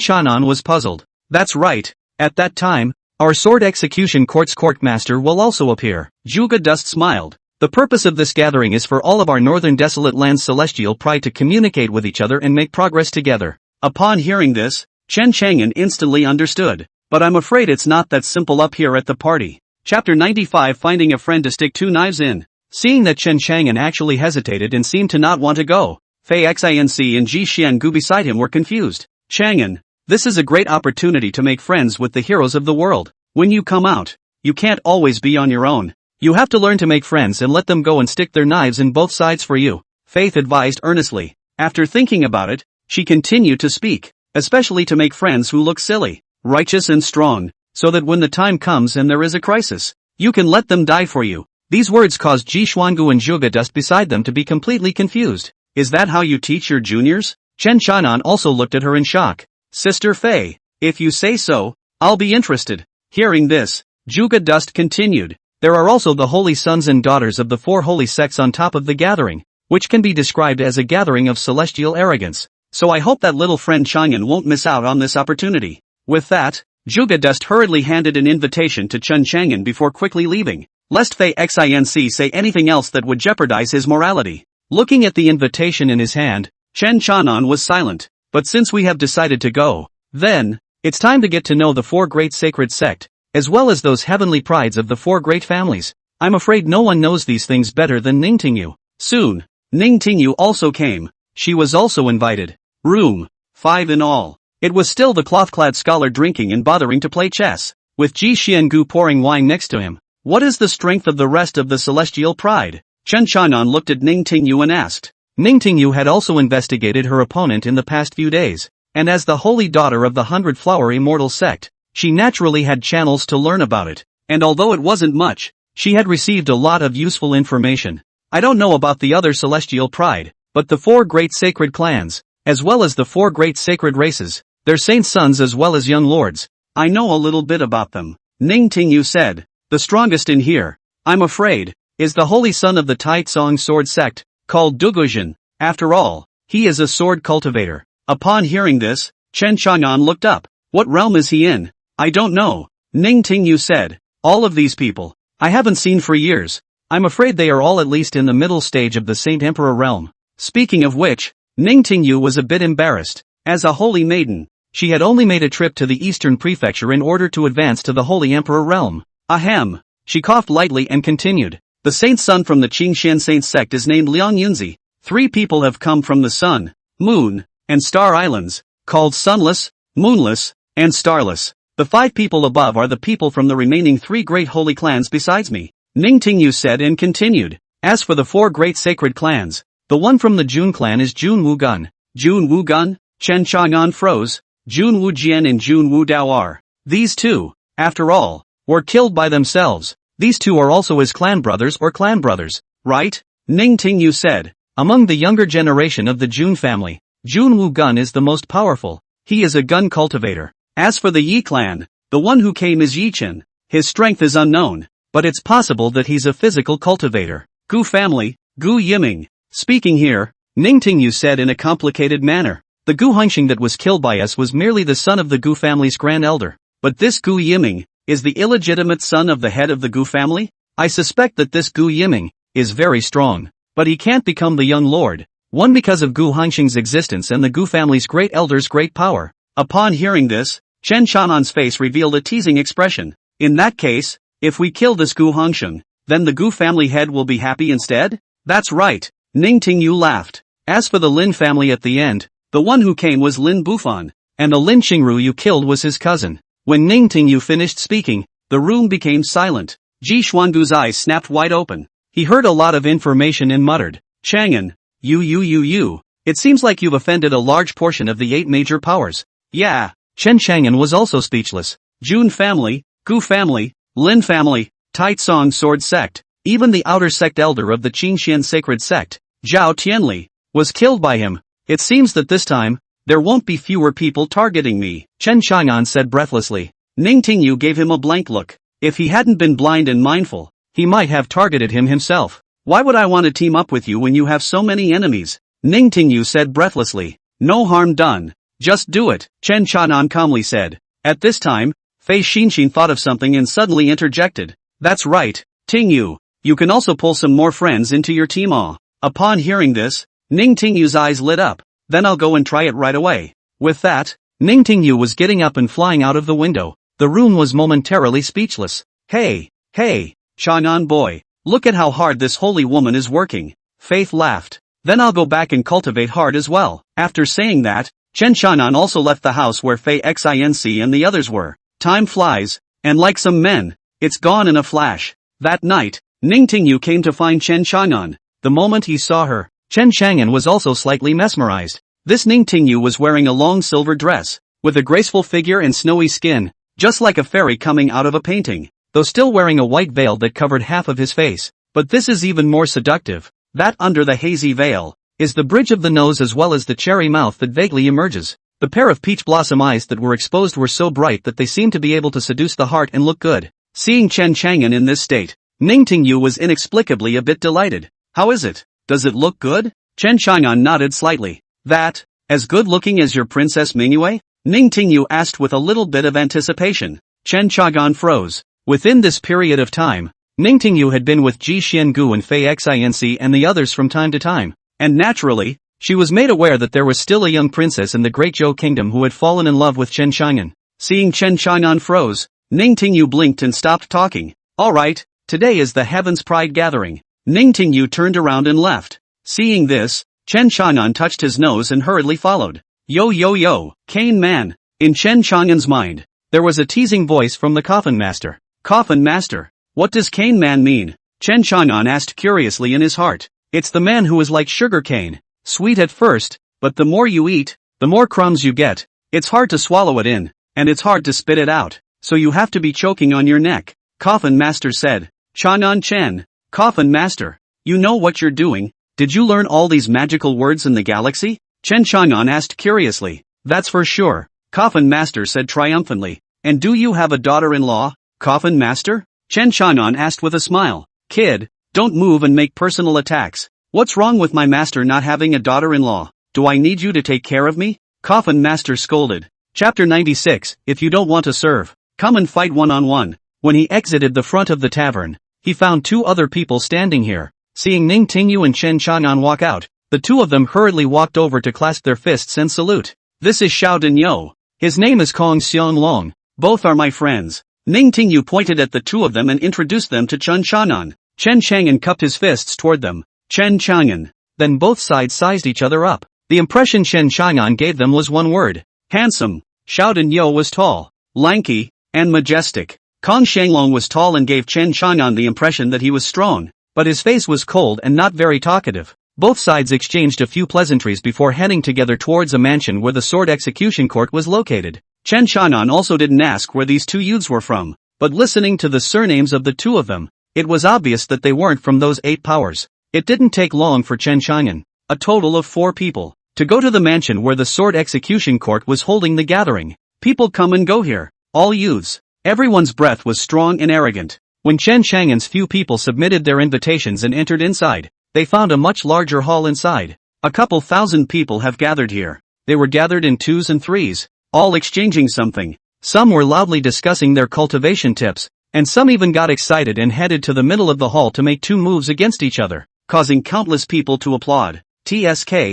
Chanan was puzzled. That's right. At that time, our Sword Execution Court's courtmaster will also appear. Zhuge Dust smiled. The purpose of this gathering is for all of our northern desolate lands' celestial pride to communicate with each other and make progress together. Upon hearing this, Chen Chang'an instantly understood. But I'm afraid it's not that simple up here at the party. Chapter 95 Finding a friend to stick two knives in. Seeing that Chen Chang'an actually hesitated and seemed to not want to go, Fei Xinc and Ji Xiangu beside him were confused. Chang'an, this is a great opportunity to make friends with the heroes of the world. When you come out, you can't always be on your own. You have to learn to make friends and let them go and stick their knives in both sides for you, Faith advised earnestly. After thinking about it, she continued to speak, especially to make friends who look silly, righteous and strong, so that when the time comes and there is a crisis, you can let them die for you. These words caused Ji Xuangu and Zhuge Dust beside them to be completely confused. Is that how you teach your juniors? Chen Chanan also looked at her in shock. Sister Fei, if you say so, I'll be interested. Hearing this, Zhuge Dust continued. There are also the holy sons and daughters of the four holy sects on top of the gathering, which can be described as a gathering of celestial arrogance. So I hope that little friend Chang'an won't miss out on this opportunity. With that, Zhuge Dust hurriedly handed an invitation to Chen Chang'an before quickly leaving, lest Fei Xinc say anything else that would jeopardize his morality. Looking at the invitation in his hand, Chen Chanan was silent. But since we have decided to go, then, it's time to get to know the four great sacred sect, as well as those heavenly prides of the four great families. I'm afraid no one knows these things better than Ning Tingyu. Soon, Ning Tingyu also came. She was also invited. Room 5 in all. It was still the cloth-clad scholar drinking and bothering to play chess, with Ji Xiangu pouring wine next to him. What is the strength of the rest of the celestial pride? Chen Chanan looked at Ning Tingyu and asked. Ning Tingyu had also investigated her opponent in the past few days, and as the holy daughter of the 100-flower immortal sect, she naturally had channels to learn about it, and although it wasn't much, she had received a lot of useful information. I don't know about the other celestial pride, but the four great sacred clans, as well as the four great sacred races, their saints' sons as well as young lords, I know a little bit about them. Ning Tingyu said. The strongest in here, I'm afraid, is the holy son of the Tai Tsong sword sect, called Duguzhen. After all, he is a sword cultivator. Upon hearing this, Chen Chang'an looked up. What realm is he in? I don't know. Ning Tingyu said. All of these people, I haven't seen for years. I'm afraid they are all at least in the middle stage of the Saint Emperor realm. Speaking of which, Ning Tingyu was a bit embarrassed. As a holy maiden, she had only made a trip to the Eastern Prefecture in order to advance to the Holy Emperor realm. Ahem. She coughed lightly and continued. The saint's son from the Qingxian saint sect is named Liang Yunzi. 3 people have come from the sun, moon, and star islands, called sunless, moonless, and starless. The 5 people above are the people from the remaining 3 great holy clans besides me. Ning Tingyu said and continued. As for the 4 great sacred clans, the one from the Jun clan is Jun Wugun. Jun Wugun? Chen Chang'an froze. Jun Wujian and Jun Wu Dao are. These 2, after all, were killed by themselves. These 2 are also his clan brothers or clan brothers, right? Ning Tingyu said. Among the younger generation of the Jun family, Jun Wugun is the most powerful. He is a gun cultivator. As for the Yi clan, the one who came is Yi Chen. His strength is unknown, but it's possible that he's a physical cultivator. Gu family, Gu Yiming. Speaking here, Ning Tingyu said in a complicated manner. The Gu Hongxing that was killed by us was merely the son of the Gu family's grand elder. But this Gu Yiming is the illegitimate son of the head of the Gu family? I suspect that this Gu Yiming is very strong. But he can't become the young lord. One, because of Gu Hongxing's existence and the Gu family's great elder's great power. Upon hearing this, Chen Chanan's face revealed a teasing expression. In that case, if we kill this Gu Hongxing, then the Gu family head will be happy instead? That's right. Ning Tingyu laughed. As for the Lin family at the end, the one who came was Lin Bufan, and the Lin Qingru you killed was his cousin. When Ning Tingyu finished speaking, the room became silent. Ji Xuangu's eyes snapped wide open. He heard a lot of information and muttered, Chang'an, you. It seems like you've offended a large portion of the 8 major powers. Yeah. Chen Chang'an was also speechless. Jun family, Gu family, Lin family, Taitsong sword sect, even the outer sect elder of the Qingxian sacred sect, Zhao Tianli, was killed by him. It seems that this time, there won't be fewer people targeting me, Chen Chang'an said breathlessly. Ning Tingyu gave him a blank look. If he hadn't been blind and mindful, he might have targeted him himself. Why would I want to team up with you when you have so many enemies? Ning Tingyu said breathlessly. No harm done. Just do it, Chen Chang'an calmly said. At this time, Fei Xinxin thought of something and suddenly interjected. That's right, Tingyu. You can also pull some more friends into your team. Upon hearing this, Ning Tingyu's eyes lit up. Then I'll go and try it right away. With that, Ning Tingyu was getting up and flying out of the window. The room was momentarily speechless. Hey, Chang'an boy, look at how hard this holy woman is working. Faith laughed. Then I'll go back and cultivate hard as well. After saying that, Chen Chang'an also left the house where Fei Xinc and the others were. Time flies, and like some men, it's gone in a flash. That night, Ning Tingyu came to find Chen Chang'an. The moment he saw her, Chen Chang'an was also slightly mesmerized. This Ning Tingyu was wearing a long silver dress, with a graceful figure and snowy skin, just like a fairy coming out of a painting, though still wearing a white veil that covered half of his face. But this is even more seductive. That under the hazy veil is the bridge of the nose as well as the cherry mouth that vaguely emerges. The pair of peach blossom eyes that were exposed were so bright that they seemed to be able to seduce the heart and look good. Seeing Chen Chang'an in this state, Ning Tingyu was inexplicably a bit delighted. How is it? Does it look good? Chen Chang'an nodded slightly. That, as good looking as your Princess Mingyue? Ning Tingyu asked with a little bit of anticipation. Chen Chang'an froze. Within this period of time, Ning Tingyu had been with Ji Xiangu and Fei Xinc and the others from time to time, and naturally, she was made aware that there was still a young princess in the Great Zhou Kingdom who had fallen in love with Chen Chang'an. Seeing Chen Chang'an froze, Ning Tingyu blinked and stopped talking. Alright, today is the Heaven's Pride gathering. Ning Tingyu turned around and left. Seeing this, Chen Chang'an touched his nose and hurriedly followed. Yo, Cane Man. In Chen Chang'an's mind, there was a teasing voice from the Coffin Master. Coffin Master? What does Cane Man mean? Chen Chang'an asked curiously in his heart. It's the man who is like sugar cane. Sweet at first, but the more you eat, the more crumbs you get. It's hard to swallow it in, and it's hard to spit it out, so you have to be choking on your neck. Coffin Master said. Chang'an Chen. Coffin Master, you know what you're doing? Did you learn all these magical words in the galaxy? Chen Chang'an asked curiously. That's for sure, Coffin Master said triumphantly. And do you have a daughter-in-law, Coffin Master? Chen Chang'an asked with a smile. Kid, don't move and make personal attacks. What's wrong with my master not having a daughter-in-law? Do I need you to take care of me? Coffin Master scolded. Chapter 96, If you don't want to serve, come and fight one-on-one. When he exited the front of the tavern, he found 2 other people standing here. Seeing Ning Tingyu and Chen Chang'an walk out, the 2 of them hurriedly walked over to clasp their fists and salute. This is Showdown Yo. His name is Kong Xiong Long. Both are my friends. Ning Tingyu pointed at the 2 of them and introduced them to Chen Chang'an. Chen Chang'an cupped his fists toward them. Chen Chang'an. Then both sides sized each other up. The impression Chen Chang'an gave them was one word. Handsome. Showdown Yo was tall, lanky, and majestic. Kong Xianglong was tall and gave Chen Chang'an the impression that he was strong, but his face was cold and not very talkative. Both sides exchanged a few pleasantries before heading together towards a mansion where the sword execution court was located. Chen Chang'an also didn't ask where these 2 youths were from, but listening to the surnames of the 2 of them, it was obvious that they weren't from those 8 powers. It didn't take long for Chen Chang'an, a total of 4 people, to go to the mansion where the sword execution court was holding the gathering. People come and go here, all youths. Everyone's breath was strong and arrogant. When Chen Chang'an's few people submitted their invitations and entered inside, they found a much larger hall inside. A couple thousand people have gathered here. they were gathered in twos and threes, all exchanging something. Some were loudly discussing their cultivation tips, and some even got excited and headed to the middle of the hall to make 2 moves against each other, causing countless people to applaud. TSK,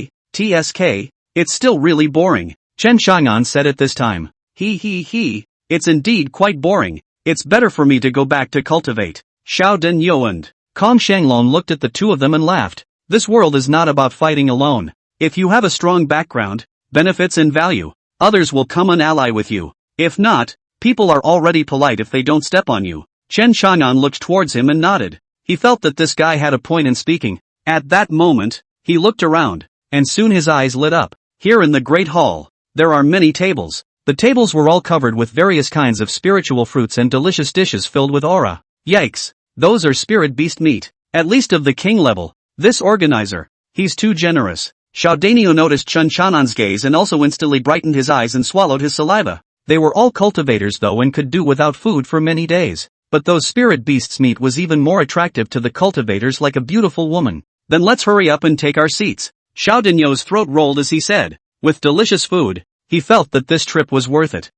it's still really boring, Chen Chang'an said at this time. It's indeed quite boring. It's better for me to go back to cultivate. Showdown and Kong Shanglong looked at the two of them and laughed. This world is not about fighting alone. If you have a strong background, benefits and value, others will come and ally with you. If not, people are already polite if they don't step on you. Chen Chang'an looked towards him and nodded. He felt that this guy had a point in speaking. At that moment, he looked around, and soon his eyes lit up. Here in the Great Hall, there are many tables. The tables were all covered with various kinds of spiritual fruits and delicious dishes filled with aura. Yikes, those are spirit beast meat, at least of the king level. This organizer, he's too generous. Showdown noticed Chen Chang'an's gaze and also instantly brightened his eyes and swallowed his saliva. They were all cultivators though and could do without food for many days. But those spirit beasts' meat was even more attractive to the cultivators like a beautiful woman. Then let's hurry up and take our seats. Showdown's throat rolled as he said. With delicious food, he felt that this trip was worth it.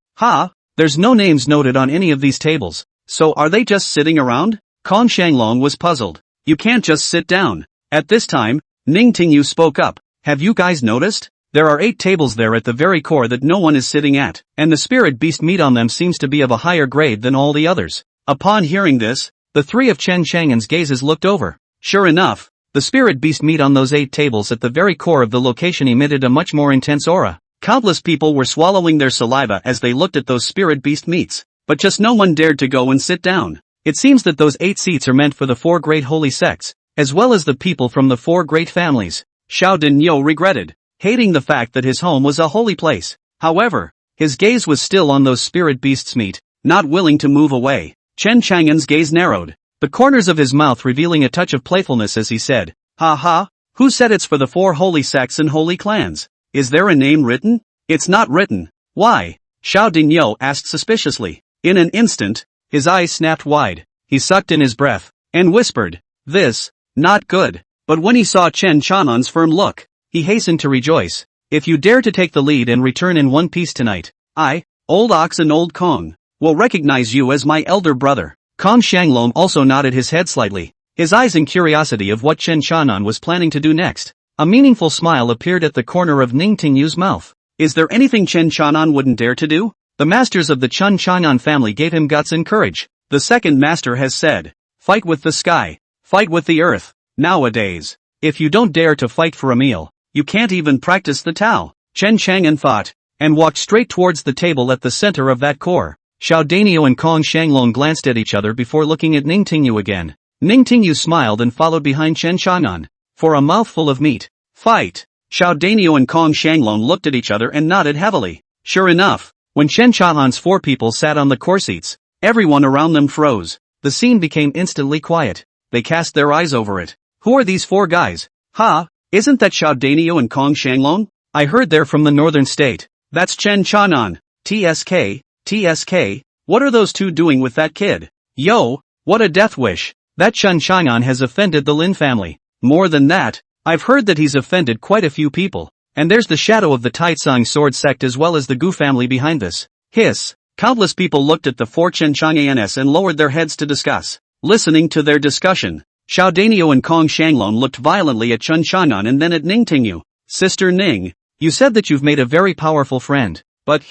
There's no names noted on any of these tables. So are they just sitting around? Kong Shanglong was puzzled. You can't just sit down. At this time, Ning Tingyu spoke up. Have you guys noticed? There are 8 tables there at the very core that no one is sitting at, and the spirit beast meat on them seems to be of a higher grade than all the others. Upon hearing this, the 3 of Chen Chang'an's gazes looked over. Sure enough, the spirit beast meat on those 8 tables at the very core of the location emitted a much more intense aura. Countless people were swallowing their saliva as they looked at those spirit beast meats, but just no one dared to go and sit down. It seems that those 8 seats are meant for the 4 great holy sects, as well as the people from the 4 great families. Showdown regretted, hating the fact that his home was a holy place. However, his gaze was still on those spirit beasts' meat, not willing to move away. Chen Chang'an's gaze narrowed, the corners of his mouth revealing a touch of playfulness as he said, who said it's for the 4 holy sects and holy clans? Is there a name written? It's not written. Why? Showdown asked suspiciously. In an instant, his eyes snapped wide. He sucked in his breath, and whispered, this, not good. But when he saw Chen Chang'an's firm look, he hastened to rejoice. If you dare to take the lead and return in one piece tonight, I, Old Ox and Old Kong, will recognize you as my elder brother. Kong Shanglong also nodded his head slightly, his eyes in curiosity of what Chen Chang'an was planning to do next. A meaningful smile appeared at the corner of Ning Tingyu's mouth. Is there anything Chen Chang'an wouldn't dare to do? The masters of the Chen Chang'an family gave him guts and courage. The second master has said, fight with the sky, fight with the earth. Nowadays, if you don't dare to fight for a meal, you can't even practice the Tao. Chen Chang'an thought, and walked straight towards the table at the center of that core. Showdown and Kong Shanglong glanced at each other before looking at Ning Tingyu again. Ning Tingyu smiled and followed behind Chen Chang'an. For a mouthful of meat. Fight! Showdown and Kong Shanglong looked at each other and nodded heavily. Sure enough, when Chen Chang'an's 4 people sat on the core seats, everyone around them froze. The scene became instantly quiet. They cast their eyes over it. Who are these 4 guys? Isn't that Showdown and Kong Shanglong? I heard they're from the northern state. That's Chen Chang'an. TSK, what are those 2 doing with that kid? Yo, what a death wish. That Chen Chang'an has offended the Lin family. More than that, I've heard that he's offended quite a few people. And there's the shadow of the Taitsang sword sect as well as the Gu family behind this. Hiss. Countless people looked at the 4 Chen Chang'ans and lowered their heads to discuss. Listening to their discussion, Showdown and Kong Shanglong looked violently at Chen Chang'an and then at Ning Tingyu. Sister Ning, you said that you've made a very powerful friend. But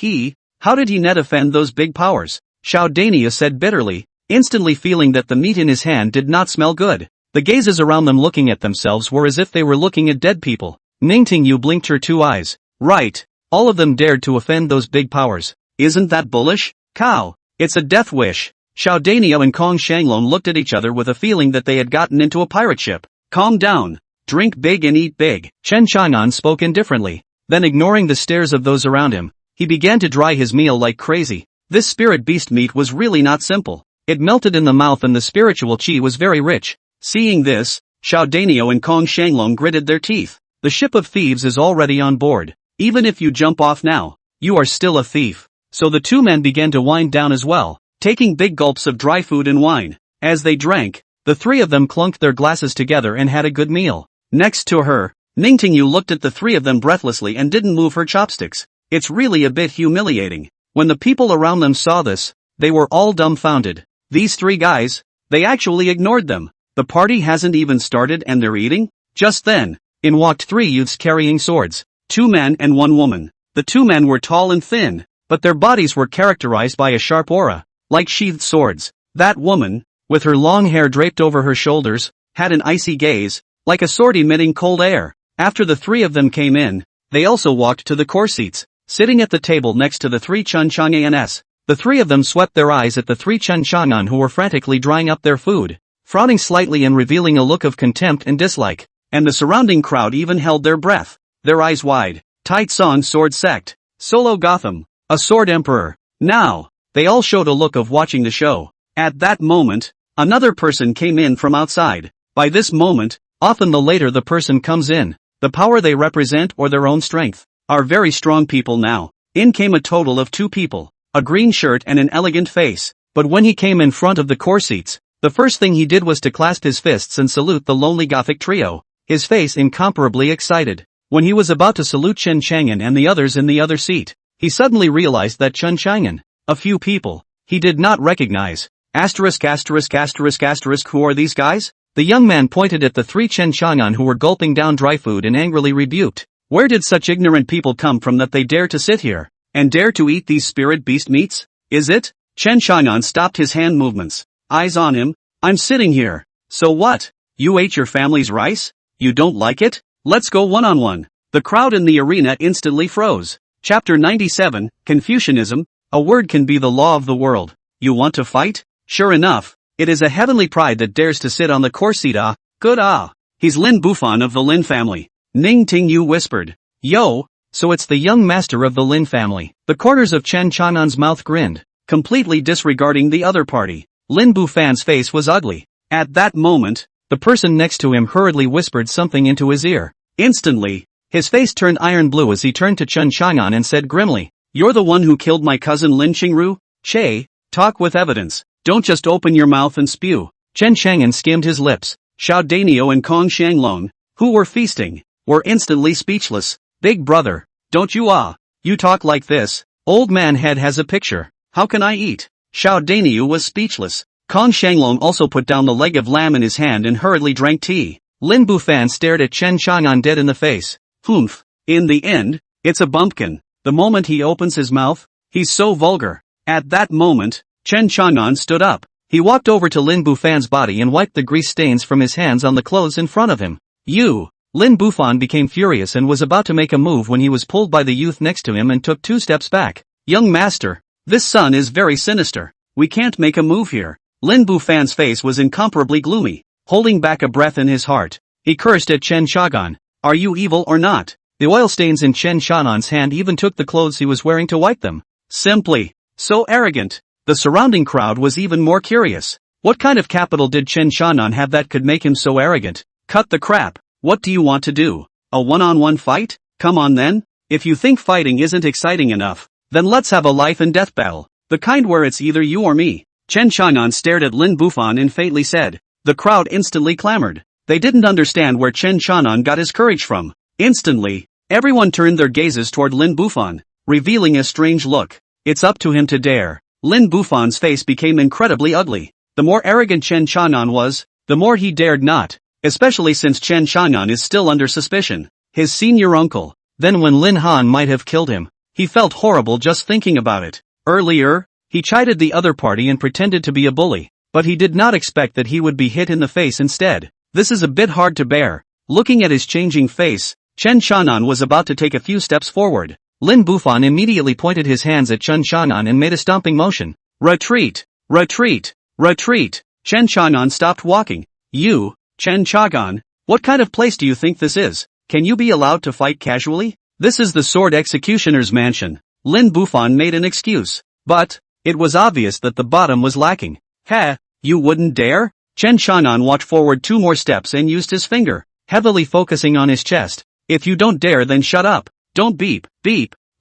how did he net offend those big powers? Showdown said bitterly, instantly feeling that the meat in his hand did not smell good. The gazes around them looking at themselves were as if they were looking at dead people. Ning Tingyu blinked her 2 eyes. Right, all of them dared to offend those big powers. Isn't that bullish? Cow, it's a death wish. Showdown and Kong Shanglong looked at each other with a feeling that they had gotten into a pirate ship. Calm down. Drink big and eat big. Chen Chang'an spoke indifferently. Then ignoring the stares of those around him, he began to dry his meal like crazy. This spirit beast meat was really not simple. It melted in the mouth and the spiritual chi was very rich. Seeing this, Showdown and Kong Shanglong gritted their teeth. The ship of thieves is already on board. Even if you jump off now, you are still a thief. So the 2 men began to wind down as well, taking big gulps of dry food and wine. As they drank, the 3 of them clunked their glasses together and had a good meal. Next to her, Ningtingyu looked at the three of them breathlessly and didn't move her chopsticks. It's really a bit humiliating. When the people around them saw this, they were all dumbfounded. These three guys, they actually ignored them. The party hasn't even started and they're eating? Just then, in walked three youths carrying swords. 2 men and 1 woman. The 2 men were tall and thin, but their bodies were characterized by a sharp aura, like sheathed swords. That woman, with her long hair draped over her shoulders, had an icy gaze, like a sword emitting cold air. After the 3 of them came in, they also walked to the core seats, sitting at the table next to the 3 Chen Chang'ans. The 3 of them swept their eyes at the 3 Chen Chang'an who were frantically drying up their food, frowning slightly and revealing a look of contempt and dislike, and the surrounding crowd even held their breath, their eyes wide. Tai Tsong Sword Sect. Solo Gotham. A Sword Emperor. Now, they all showed a look of watching the show. At that moment, another person came in from outside. By this moment, often the later the person comes in, the power they represent or their own strength are very strong people now. In came a total of 2 people, a green shirt and an elegant face, but when he came in front of the core seats, the first thing he did was to clasp his fists and salute the lonely Gothic trio, his face incomparably excited. When he was about to salute Chen Chang'an and the others in the other seat, he suddenly realized that Chen Chang'an, a few people, he did not recognize. Who are these guys? The young man pointed at the 3 Chen Chang'an who were gulping down dry food and angrily rebuked. Where did such ignorant people come from that they dare to sit here, and dare to eat these spirit beast meats? Is it? Chen Chang'an stopped his hand movements. Eyes on him. I'm sitting here. So what? You ate your family's rice? You don't like it? Let's go one-on-one. The crowd in the arena instantly froze. Chapter 97, Confucianism. A word can be the law of the world. You want to fight? Sure enough, it is a heavenly pride that dares to sit on the core seat. Good. He's Lin Bufan of the Lin family. Ningtingyu whispered. Yo, so it's the young master of the Lin family. The corners of Chen Chang'an's mouth grinned, completely disregarding the other party. Lin Bufan's face was ugly. At that moment, the person next to him hurriedly whispered something into his ear. Instantly, his face turned iron blue as he turned to Chen Chang'an and said grimly, You're the one who killed my cousin Lin Qingru? Che, talk with evidence. Don't just open your mouth and spew. Chen Chang'an skimmed his lips. Xiao Danio and Kong Shanglong, who were feasting, were instantly speechless. Big brother, don't you you talk like this? Old man head has a picture. How can I eat? Xiao Danio was speechless. Kong Shanglong also put down the leg of lamb in his hand and hurriedly drank tea. Lin Bufan stared at Chen Chang'an dead in the face. Humph. In the end, it's a bumpkin. The moment he opens his mouth, he's so vulgar. At that moment, Chen Chang'an stood up. He walked over to Lin Bufan's body and wiped the grease stains from his hands on the clothes in front of him. Lin Bufan became furious and was about to make a move when he was pulled by the youth next to him and took 2 steps back. Young master, this sun is very sinister. We can't make a move here. Lin Bufan's face was incomparably gloomy. Holding back a breath in his heart, he cursed at Chen Chang'an. Are you evil or not? The oil stains in Chen Chang'an's hand even took the clothes he was wearing to wipe them. Simply, so arrogant. The surrounding crowd was even more curious. What kind of capital did Chen Chang'an have that could make him so arrogant? Cut the crap. What do you want to do? A one-on-one fight? Come on then. If you think fighting isn't exciting enough, then let's have a life and death battle. The kind where it's either you or me. Chen Chang'an stared at Lin Bufan and faintly said. The crowd instantly clamored. They didn't understand where Chen Chang'an got his courage from. Instantly, everyone turned their gazes toward Lin Bufan, revealing a strange look. It's up to him to dare. Lin Bufan's face became incredibly ugly. The more arrogant Chen Chang'an was, the more he dared not, especially since Chen Chang'an is still under suspicion. His senior uncle. Then when Lin Han might have killed him, he felt horrible just thinking about it. Earlier, he chided the other party and pretended to be a bully, but he did not expect that he would be hit in the face instead. This is a bit hard to bear. Looking at his changing face, Chen Chang'an was about to take a few steps forward. Lin Bufan immediately pointed his hands at Chen Chang'an and made a stomping motion. Retreat! Retreat! Retreat! Chen Chang'an stopped walking. You, Chen Chang'an, what kind of place do you think this is? Can you be allowed to fight casually? This is the sword executioner's mansion. Lin Bufan made an excuse. But, it was obvious that the bottom was lacking. You wouldn't dare? Chen Chang'an walked forward 2 more steps and used his finger, heavily focusing on his chest. If you don't dare then shut up. Don't beep.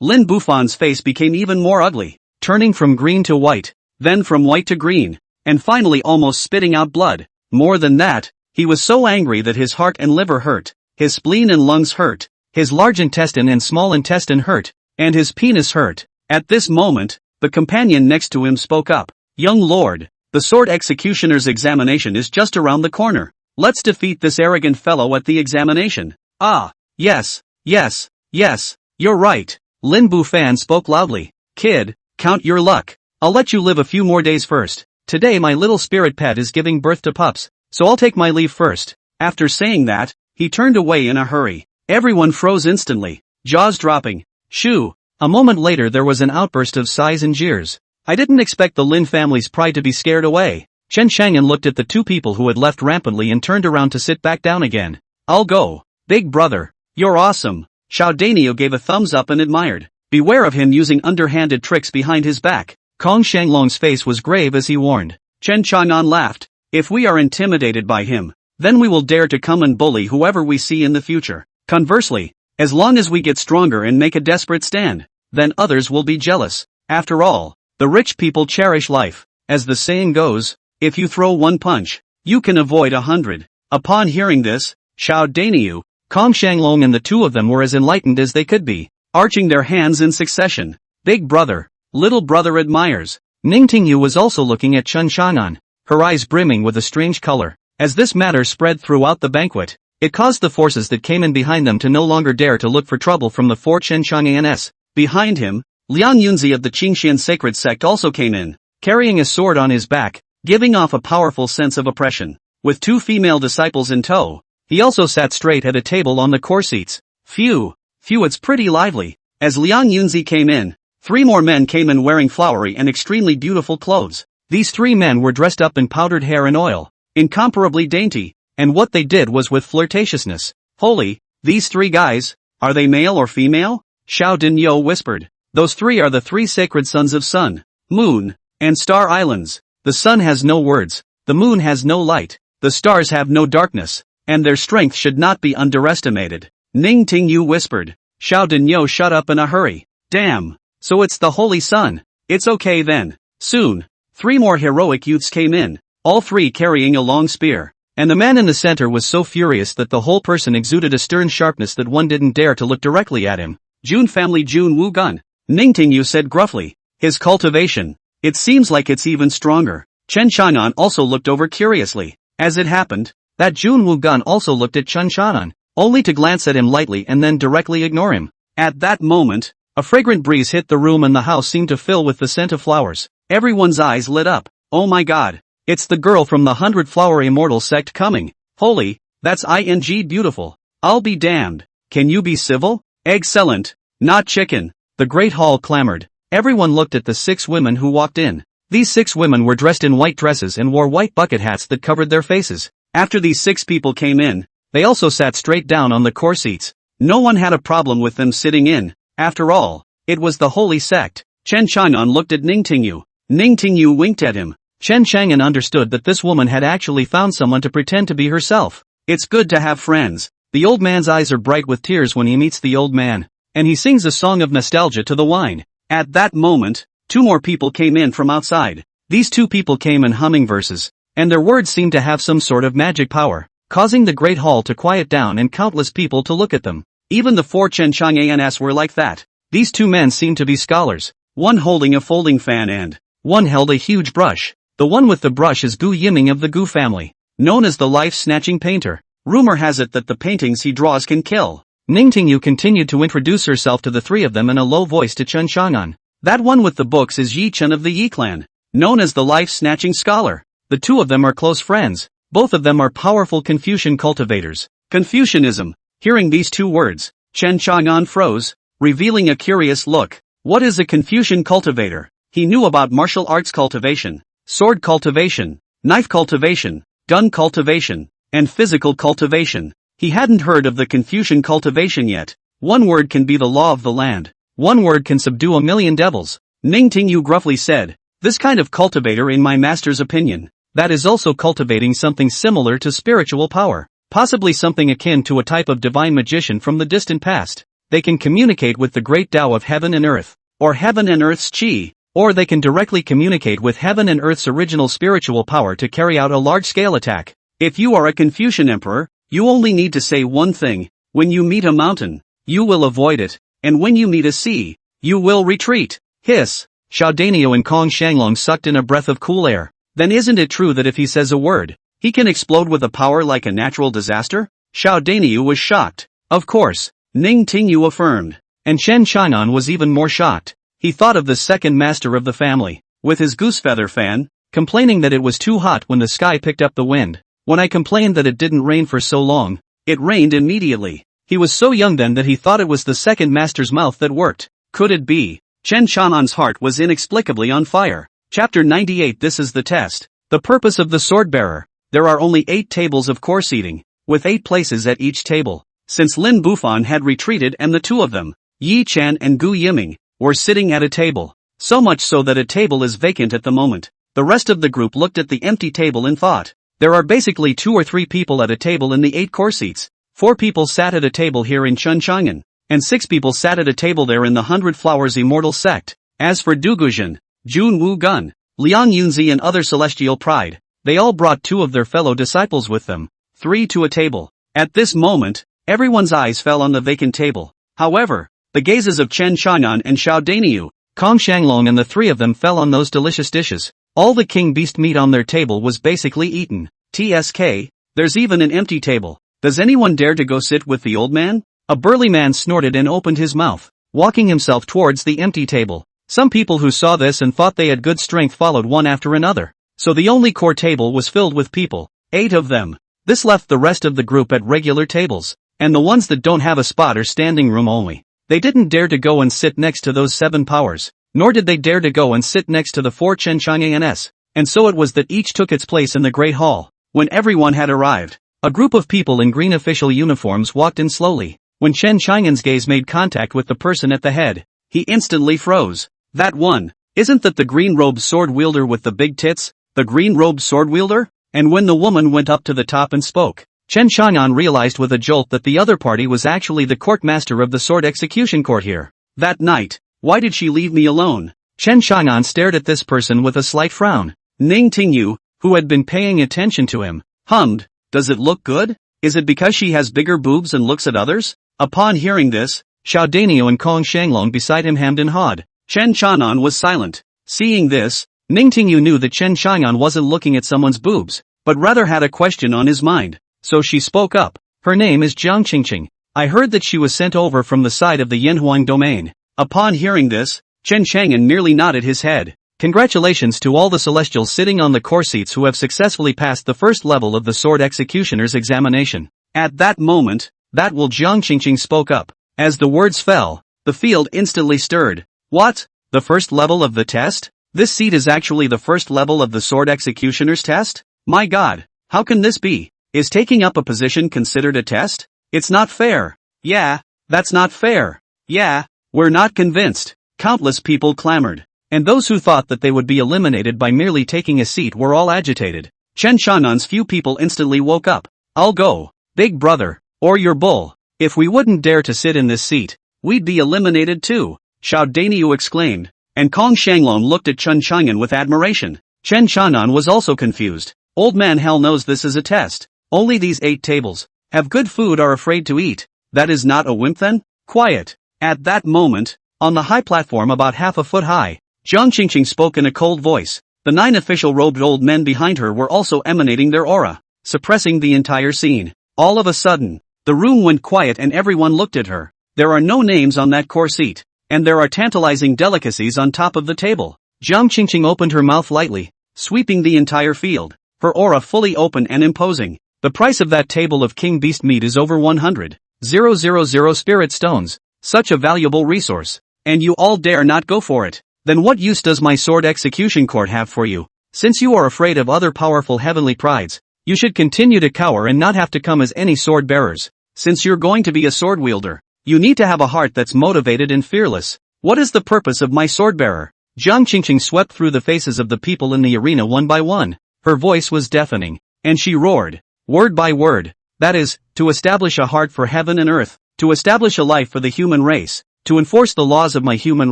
Lin Bufan's face became even more ugly, turning from green to white, then from white to green, and finally almost spitting out blood. More than that, he was so angry that his heart and liver hurt. his spleen and lungs hurt, his large intestine and small intestine hurt, and his penis hurt. At this moment, the companion next to him spoke up. Young lord, the sword executioner's examination is just around the corner. Let's defeat this arrogant fellow at the examination. Ah, yes, you're right. Lin Bufan spoke loudly. Kid, count your luck. I'll let you live a few more days first. Today my little spirit pet is giving birth to pups, so I'll take my leave first. After saying that, he turned away in a hurry. Everyone froze instantly, jaws dropping. Shoo! A moment later there was an outburst of sighs and jeers. I didn't expect the Lin family's pride to be scared away. Chen Chang'an looked at the two people who had left rampantly and turned around to sit back down again. I'll go. Big brother. You're awesome. Showdown gave a thumbs up and admired. Beware of him using underhanded tricks behind his back. Kong Shanglong's face was grave as he warned. Chen Chang'an laughed. If we are intimidated by him, then we will dare to come and bully whoever we see in the future. Conversely, as long as we get stronger and make a desperate stand, then others will be jealous. After all, the rich people cherish life. As the saying goes, if you throw one punch, you can avoid 100. Upon hearing this, Showdown, Kong Shanglong and the two of them were as enlightened as they could be, arching their hands in succession. Big brother, little brother admires. Ning Tingyu was also looking at Chen Chang'an, her eyes brimming with a strange color. As this matter spread throughout the banquet, it caused the forces that came in behind them to no longer dare to look for trouble from the Fort Chen Chang'an's. Behind him, Liang Yunzi of the Qingxian sacred sect also came in, carrying a sword on his back, giving off a powerful sense of oppression. With two female disciples in tow, he also sat straight at a table on the core seats. Phew, it's pretty lively. As Liang Yunzi came in, three more men came in wearing flowery and extremely beautiful clothes. These three men were dressed up in powdered hair and oil, incomparably dainty, and what they did was with flirtatiousness. Holy, these three guys, are they male or female? Xiao Dinyo whispered. Those three are the three sacred sons of Sun, Moon, and Star Islands. The sun has no words, the moon has no light, the stars have no darkness, and their strength should not be underestimated. Ning Tingyu whispered. Xiao Dinyo shut up in a hurry. Damn, so it's the Holy Sun. It's okay then. Soon, three more heroic youths came in, all three carrying a long spear. And the man in the center was so furious that the whole person exuded a stern sharpness that one didn't dare to look directly at him. Jun family Jun Wu Gun. Ning Tingyu said gruffly. His cultivation. It seems like it's even stronger. Chen Chang'an also looked over curiously. As it happened, that Jun Wu Gun also looked at Chen Chang'an, only to glance at him lightly and then directly ignore him. At that moment, a fragrant breeze hit the room and the house seemed to fill with the scent of flowers. Everyone's eyes lit up. Oh my god. It's the girl from the 100 Flower Immortal sect coming. Holy, that's ing beautiful. I'll be damned. Can you be civil? Excellent. Not chicken. The great hall clamored. Everyone looked at the 6 women who walked in. These 6 women were dressed in white dresses and wore white bucket hats that covered their faces. After these 6 people came in, they also sat straight down on the core seats. No one had a problem with them sitting in. After all, it was the holy sect. Chen Chang'an looked at Ning Tingyu. Ning Tingyu winked at him. Chen Chang'an understood that this woman had actually found someone to pretend to be herself. It's good to have friends. The old man's eyes are bright with tears when he meets the old man, and he sings a song of nostalgia to the wine. At that moment, 2 more people came in from outside. These 2 people came in humming verses, and their words seemed to have some sort of magic power, causing the great hall to quiet down and countless people to look at them. Even the 4 Chen Chang'ans were like that. These 2 men seemed to be scholars, one holding a folding fan and one held a huge brush. The one with the brush is Gu Yiming of the Gu family, known as the life-snatching painter. Rumor has it that the paintings he draws can kill. Ning Tingyu continued to introduce herself to the 3 of them in a low voice to Chen Chang'an. That one with the books is Yi Chen of the Yi clan, known as the life-snatching scholar. The 2 of them are close friends. Both of them are powerful Confucian cultivators. Confucianism. Hearing these 2 words, Chen Chang'an froze, revealing a curious look. What is a Confucian cultivator? He knew about martial arts cultivation, sword cultivation, knife cultivation, gun cultivation, and physical cultivation. He hadn't heard of the Confucian cultivation yet. One word can be the law of the land. One word can subdue 1,000,000 devils. Ning Tingyu gruffly said, this kind of cultivator in my master's opinion, that is also cultivating something similar to spiritual power, possibly something akin to a type of divine magician from the distant past. They can communicate with the great Tao of heaven and earth, or heaven and earth's chi, or they can directly communicate with heaven and earth's original spiritual power to carry out a large-scale attack. If you are a Confucian emperor, You only need to say one thing: when you meet a mountain, you will avoid it, and when you meet a sea, you will retreat. Hiss. Xiaodanio and Kong Shanglong sucked in a breath of cool air. Then isn't it true that if he says a word, he can explode with a power like a natural disaster? Xiaodanio was shocked. Of course, Ning Tingyu affirmed. And Chen Qianan was even more shocked. He thought of the second master of the family, with his goosefeather fan, complaining that it was too hot when the sky picked up the wind. When I complained that it didn't rain for so long, it rained immediately. He was so young then that he thought it was the second master's mouth that worked. Could it be? Chen Qianan's heart was inexplicably on fire. Chapter 98. This is the test. The purpose of the sword-bearer. There are only 8 tables of course seating, with 8 places at each table. Since Lin Bufan had retreated and the two of them, Yi Chan and Gu Yiming, were sitting at a table. So much so that a table is vacant at the moment. The rest of the group looked at the empty table and thought, there are basically 2 or 3 people at a table in the 8 course seats. 4 people sat at a table here in Chunchang'an, and 6 people sat at a table there in the 100 Flowers Immortal Sect. As for Duguzhen, Jun Wu Gun, Liang Yunzi and other celestial pride, they all brought 2 of their fellow disciples with them, 3 to a table. At this moment, everyone's eyes fell on the vacant table. However, the gazes of Chen Qianan and Xiaodanio, Kong Shanglong and the 3 of them fell on those delicious dishes. All the king beast meat on their table was basically eaten. TSK, there's even an empty table. Does anyone dare to go sit with the old man? A burly man snorted and opened his mouth, walking himself towards the empty table. Some people who saw this and thought they had good strength followed one after another. So the only core table was filled with people, 8 of them. This left the rest of the group at regular tables, and the ones that don't have a spot are standing room only. They didn't dare to go and sit next to those 7 powers, nor did they dare to go and sit next to the 4 Chen Chang'ans, and so it was that each took its place in the Great Hall. When everyone had arrived, a group of people in green official uniforms walked in slowly. When Chen Chang'an's gaze made contact with the person at the head, he instantly froze. That one, isn't that the green-robed sword wielder with the big tits? The green-robed sword wielder? And when the woman went up to the top and spoke, Chen Chang'an realized with a jolt that the other party was actually the court master of the sword execution court here. That night, why did she leave me alone? Chen Chang'an stared at this person with a slight frown. Ning Tingyu, who had been paying attention to him, hummed, does it look good? Is it because she has bigger boobs and looks at others? Upon hearing this, Xiaodanio and Kong Shanglong beside him hemmed and hawed. Chen Qianan was silent. Seeing this, Ning Tingyu knew that Chen Qianan wasn't looking at someone's boobs, but rather had a question on his mind. So she spoke up. Her name is Jiang Qingqing. I heard that she was sent over from the side of the Yanhuang domain. Upon hearing this, Chen Chang'an merely nodded his head. Congratulations to all the celestials sitting on the core seats who have successfully passed the first level of the sword executioner's examination. At that moment, that will Jiang Qingqing spoke up. As the words fell, the field instantly stirred. What? The first level of the test? This seat is actually the first level of the sword executioner's test? My god, how can this be? Is taking up a position considered a test? It's not fair. Yeah, that's not fair. Yeah, we're not convinced. Countless people clamored. And those who thought that they would be eliminated by merely taking a seat were all agitated. Chen Qianan's few people instantly woke up. I'll go, big brother, or your bull. If we wouldn't dare to sit in this seat, we'd be eliminated too, Xiaodanio exclaimed. And Kong Shanglong looked at Chen Chang'an with admiration. Chen Qianan was also confused. Old man hell knows this is a test. Only these 8 tables have good food are afraid to eat. That is not a wimp then? Quiet. At that moment, on the high platform about half a foot high, Jiang Qingqing spoke in a cold voice. The 9 official robed old men behind her were also emanating their aura, suppressing the entire scene. All of a sudden, the room went quiet and everyone looked at her. There are no names on that core seat, and there are tantalizing delicacies on top of the table. Jiang Qingqing opened her mouth lightly, sweeping the entire field, her aura fully open and imposing. The price of that table of king beast meat is over 100,000 spirit stones. Such a valuable resource. And you all dare not go for it. Then what use does my sword execution court have for you? Since you are afraid of other powerful heavenly prides, you should continue to cower and not have to come as any sword bearers. Since you're going to be a sword wielder, you need to have a heart that's motivated and fearless. What is the purpose of my sword bearer? Jiang Qingqing swept through the faces of the people in the arena one by one. Her voice was deafening, and she roared, word by word. That is, to establish a heart for heaven and earth, to establish a life for the human race, to enforce the laws of my human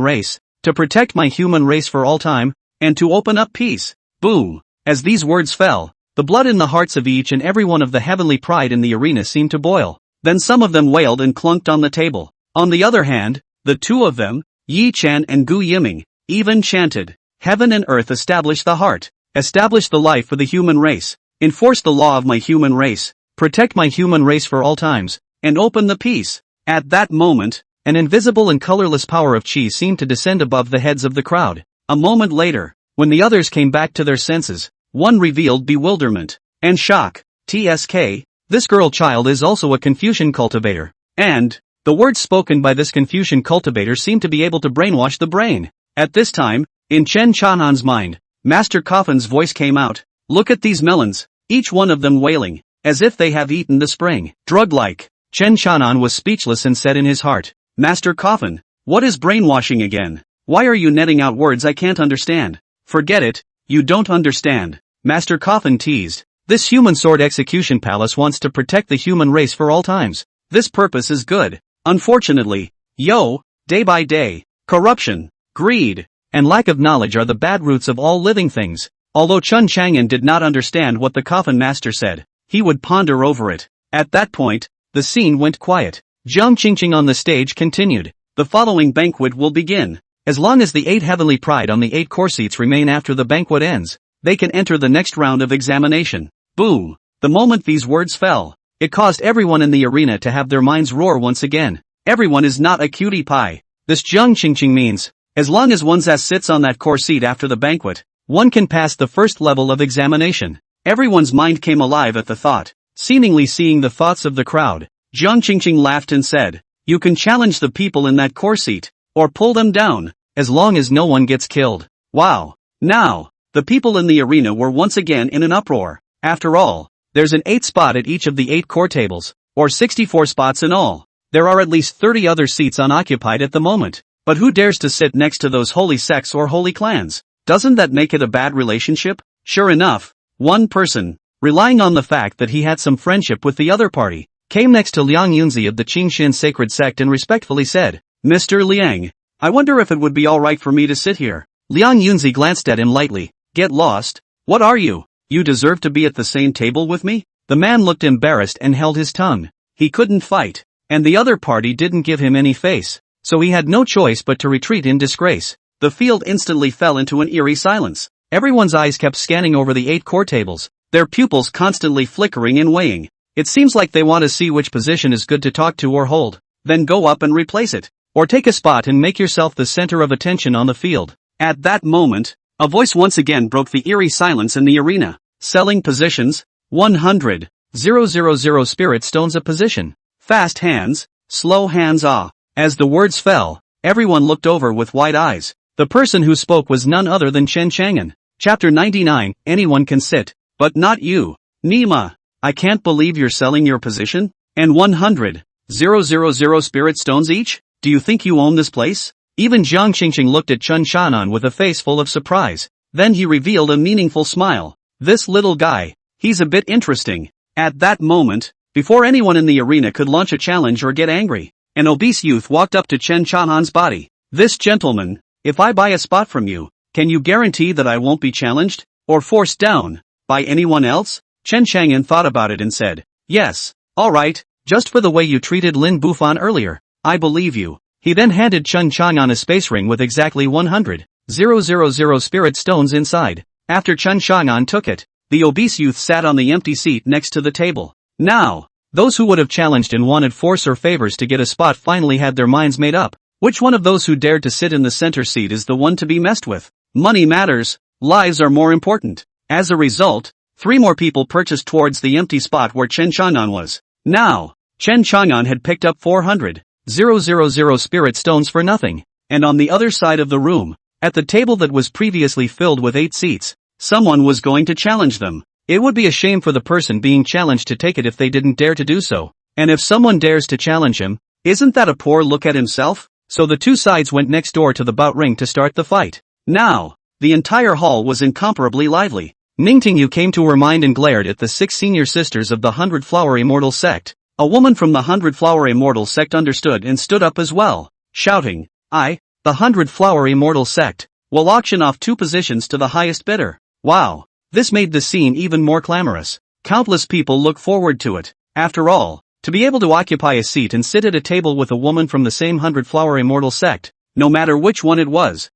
race, to protect my human race for all time, and to open up peace. Boom! As these words fell, The blood in the hearts of each and every one of the heavenly pride in the arena seemed to boil. Then some of them wailed and clunked on the table. On the other hand, the two of them, Yi Chen and Gu Yiming, even chanted, "Heaven and earth establish the heart, establish the life for the human race, enforce the law of my human race, protect my human race for all times, and open the peace." At that moment, an invisible and colorless power of chi seemed to descend above the heads of the crowd. A moment later, when the others came back to their senses, one revealed bewilderment and shock. "TSK, this girl child is also a Confucian cultivator. And the words spoken by this Confucian cultivator seem to be able to brainwash the brain." At this time, in Chen Chanan's mind, Master Coffin's voice came out. "Look at these melons, each one of them wailing, as if they have eaten the spring. Drug-like." Chen Chanan was speechless and said in his heart, "Master Coffin, what is brainwashing again? Why are you netting out words I can't understand?" "Forget it, you don't understand," Master Coffin teased. "This human sword execution palace wants to protect the human race for all times. This purpose is good. Unfortunately, day by day, corruption, greed, and lack of knowledge are the bad roots of all living things." Although Chun Chang'an did not understand what the Coffin Master said, he would ponder over it. At that point, the scene went quiet. Jiang Qingqing on the stage continued. "The following banquet will begin. As long as the 8 heavenly pride on the 8 core seats remain after the banquet ends, they can enter the next round of examination." Boom! The moment these words fell, it caused everyone in the arena to have their minds roar once again. Everyone is not a cutie pie. This Jiang Qingqing means, as long as one's ass sits on that core seat after the banquet, one can pass the first level of examination. Everyone's mind came alive at the thought. Seemingly seeing the thoughts of the crowd, Jiang Qingqing laughed and said, "You can challenge the people in that core seat, or pull them down, as long as no one gets killed." Wow! Now, the people in the arena were once again in an uproar. After all, there's an 8 spot at each of the 8 core tables, or 64 spots in all. There are at least 30 other seats unoccupied at the moment. But who dares to sit next to those holy sects or holy clans? Doesn't that make it a bad relationship? Sure enough, one person, relying on the fact that he had some friendship with the other party, came next to Liang Yunzi of the Qingxin sacred sect and respectfully said, "Mr. Liang, I wonder if it would be alright for me to sit here." Liang Yunzi glanced at him lightly. "Get lost? What are you? You deserve to be at the same table with me?" The man looked embarrassed and held his tongue. He couldn't fight, and the other party didn't give him any face, so he had no choice but to retreat in disgrace. The field instantly fell into an eerie silence. Everyone's eyes kept scanning over the 8 core tables, their pupils constantly flickering and weighing. It seems like they want to see which position is good to talk to or hold, then go up and replace it, or take a spot and make yourself the center of attention on the field. At that moment, a voice once again broke the eerie silence in the arena. "Selling positions, 100,000 spirit stones a position. Fast hands, slow hands ah." As the words fell, everyone looked over with wide eyes. The person who spoke was none other than Chen Chang'an. Chapter 99, Anyone can sit, but not you. "Nima, I can't believe you're selling your position? And 100,000 spirit stones each? Do you think you own this place?" Even Jiang Qingqing looked at Chen Chanan with a face full of surprise. Then he revealed a meaningful smile. "This little guy, he's a bit interesting." At that moment, before anyone in the arena could launch a challenge or get angry, an obese youth walked up to Chen Chanan's body. "This gentleman, if I buy a spot from you, can you guarantee that I won't be challenged, or forced down, by anyone else?" Chen Chang'an thought about it and said, "Yes, alright, just for the way you treated Lin Bufan earlier, I believe you." He then handed Chen Chang'an a space ring with exactly 100,000 spirit stones inside. After Chen Chang'an took it, the obese youth sat on the empty seat next to the table. Now, those who would have challenged and wanted force or favors to get a spot finally had their minds made up. Which one of those who dared to sit in the center seat is the one to be messed with? Money matters, lives are more important. As a result, 3 more people purchased towards the empty spot where Chen Chang'an was. Now, Chen Chang'an had picked up 400,000 spirit stones for nothing. And on the other side of the room, at the table that was previously filled with 8 seats, someone was going to challenge them. It would be a shame for the person being challenged to take it if they didn't dare to do so. And if someone dares to challenge him, isn't that a poor look at himself? So the 2 sides went next door to the bout ring to start the fight. Now, the entire hall was incomparably lively. Ning Tingyu came to her mind and glared at the 6 senior sisters of the 100 Flower Immortal sect. A woman from the 100 Flower Immortal sect understood and stood up as well, shouting, "I, the 100 Flower Immortal sect, will auction off 2 positions to the highest bidder." Wow, This made the scene even more clamorous. Countless people look forward to it. After all, to be able to occupy a seat and sit at a table with a woman from the same 100-flower immortal sect, no matter which one it was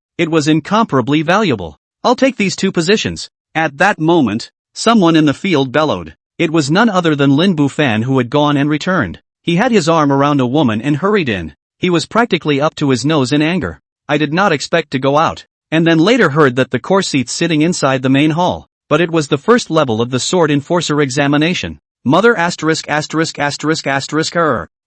incomparably valuable. I'll take these two positions. At that moment, someone in the field bellowed. It was none other than Lin Bufan, who had gone and returned. He had his arm around a woman and hurried in. He was practically up to his nose in anger. I did not expect to go out. And then later heard that the core seats sitting inside the main hall. But it was the first level of the Sword Enforcer examination. Mother asterisk.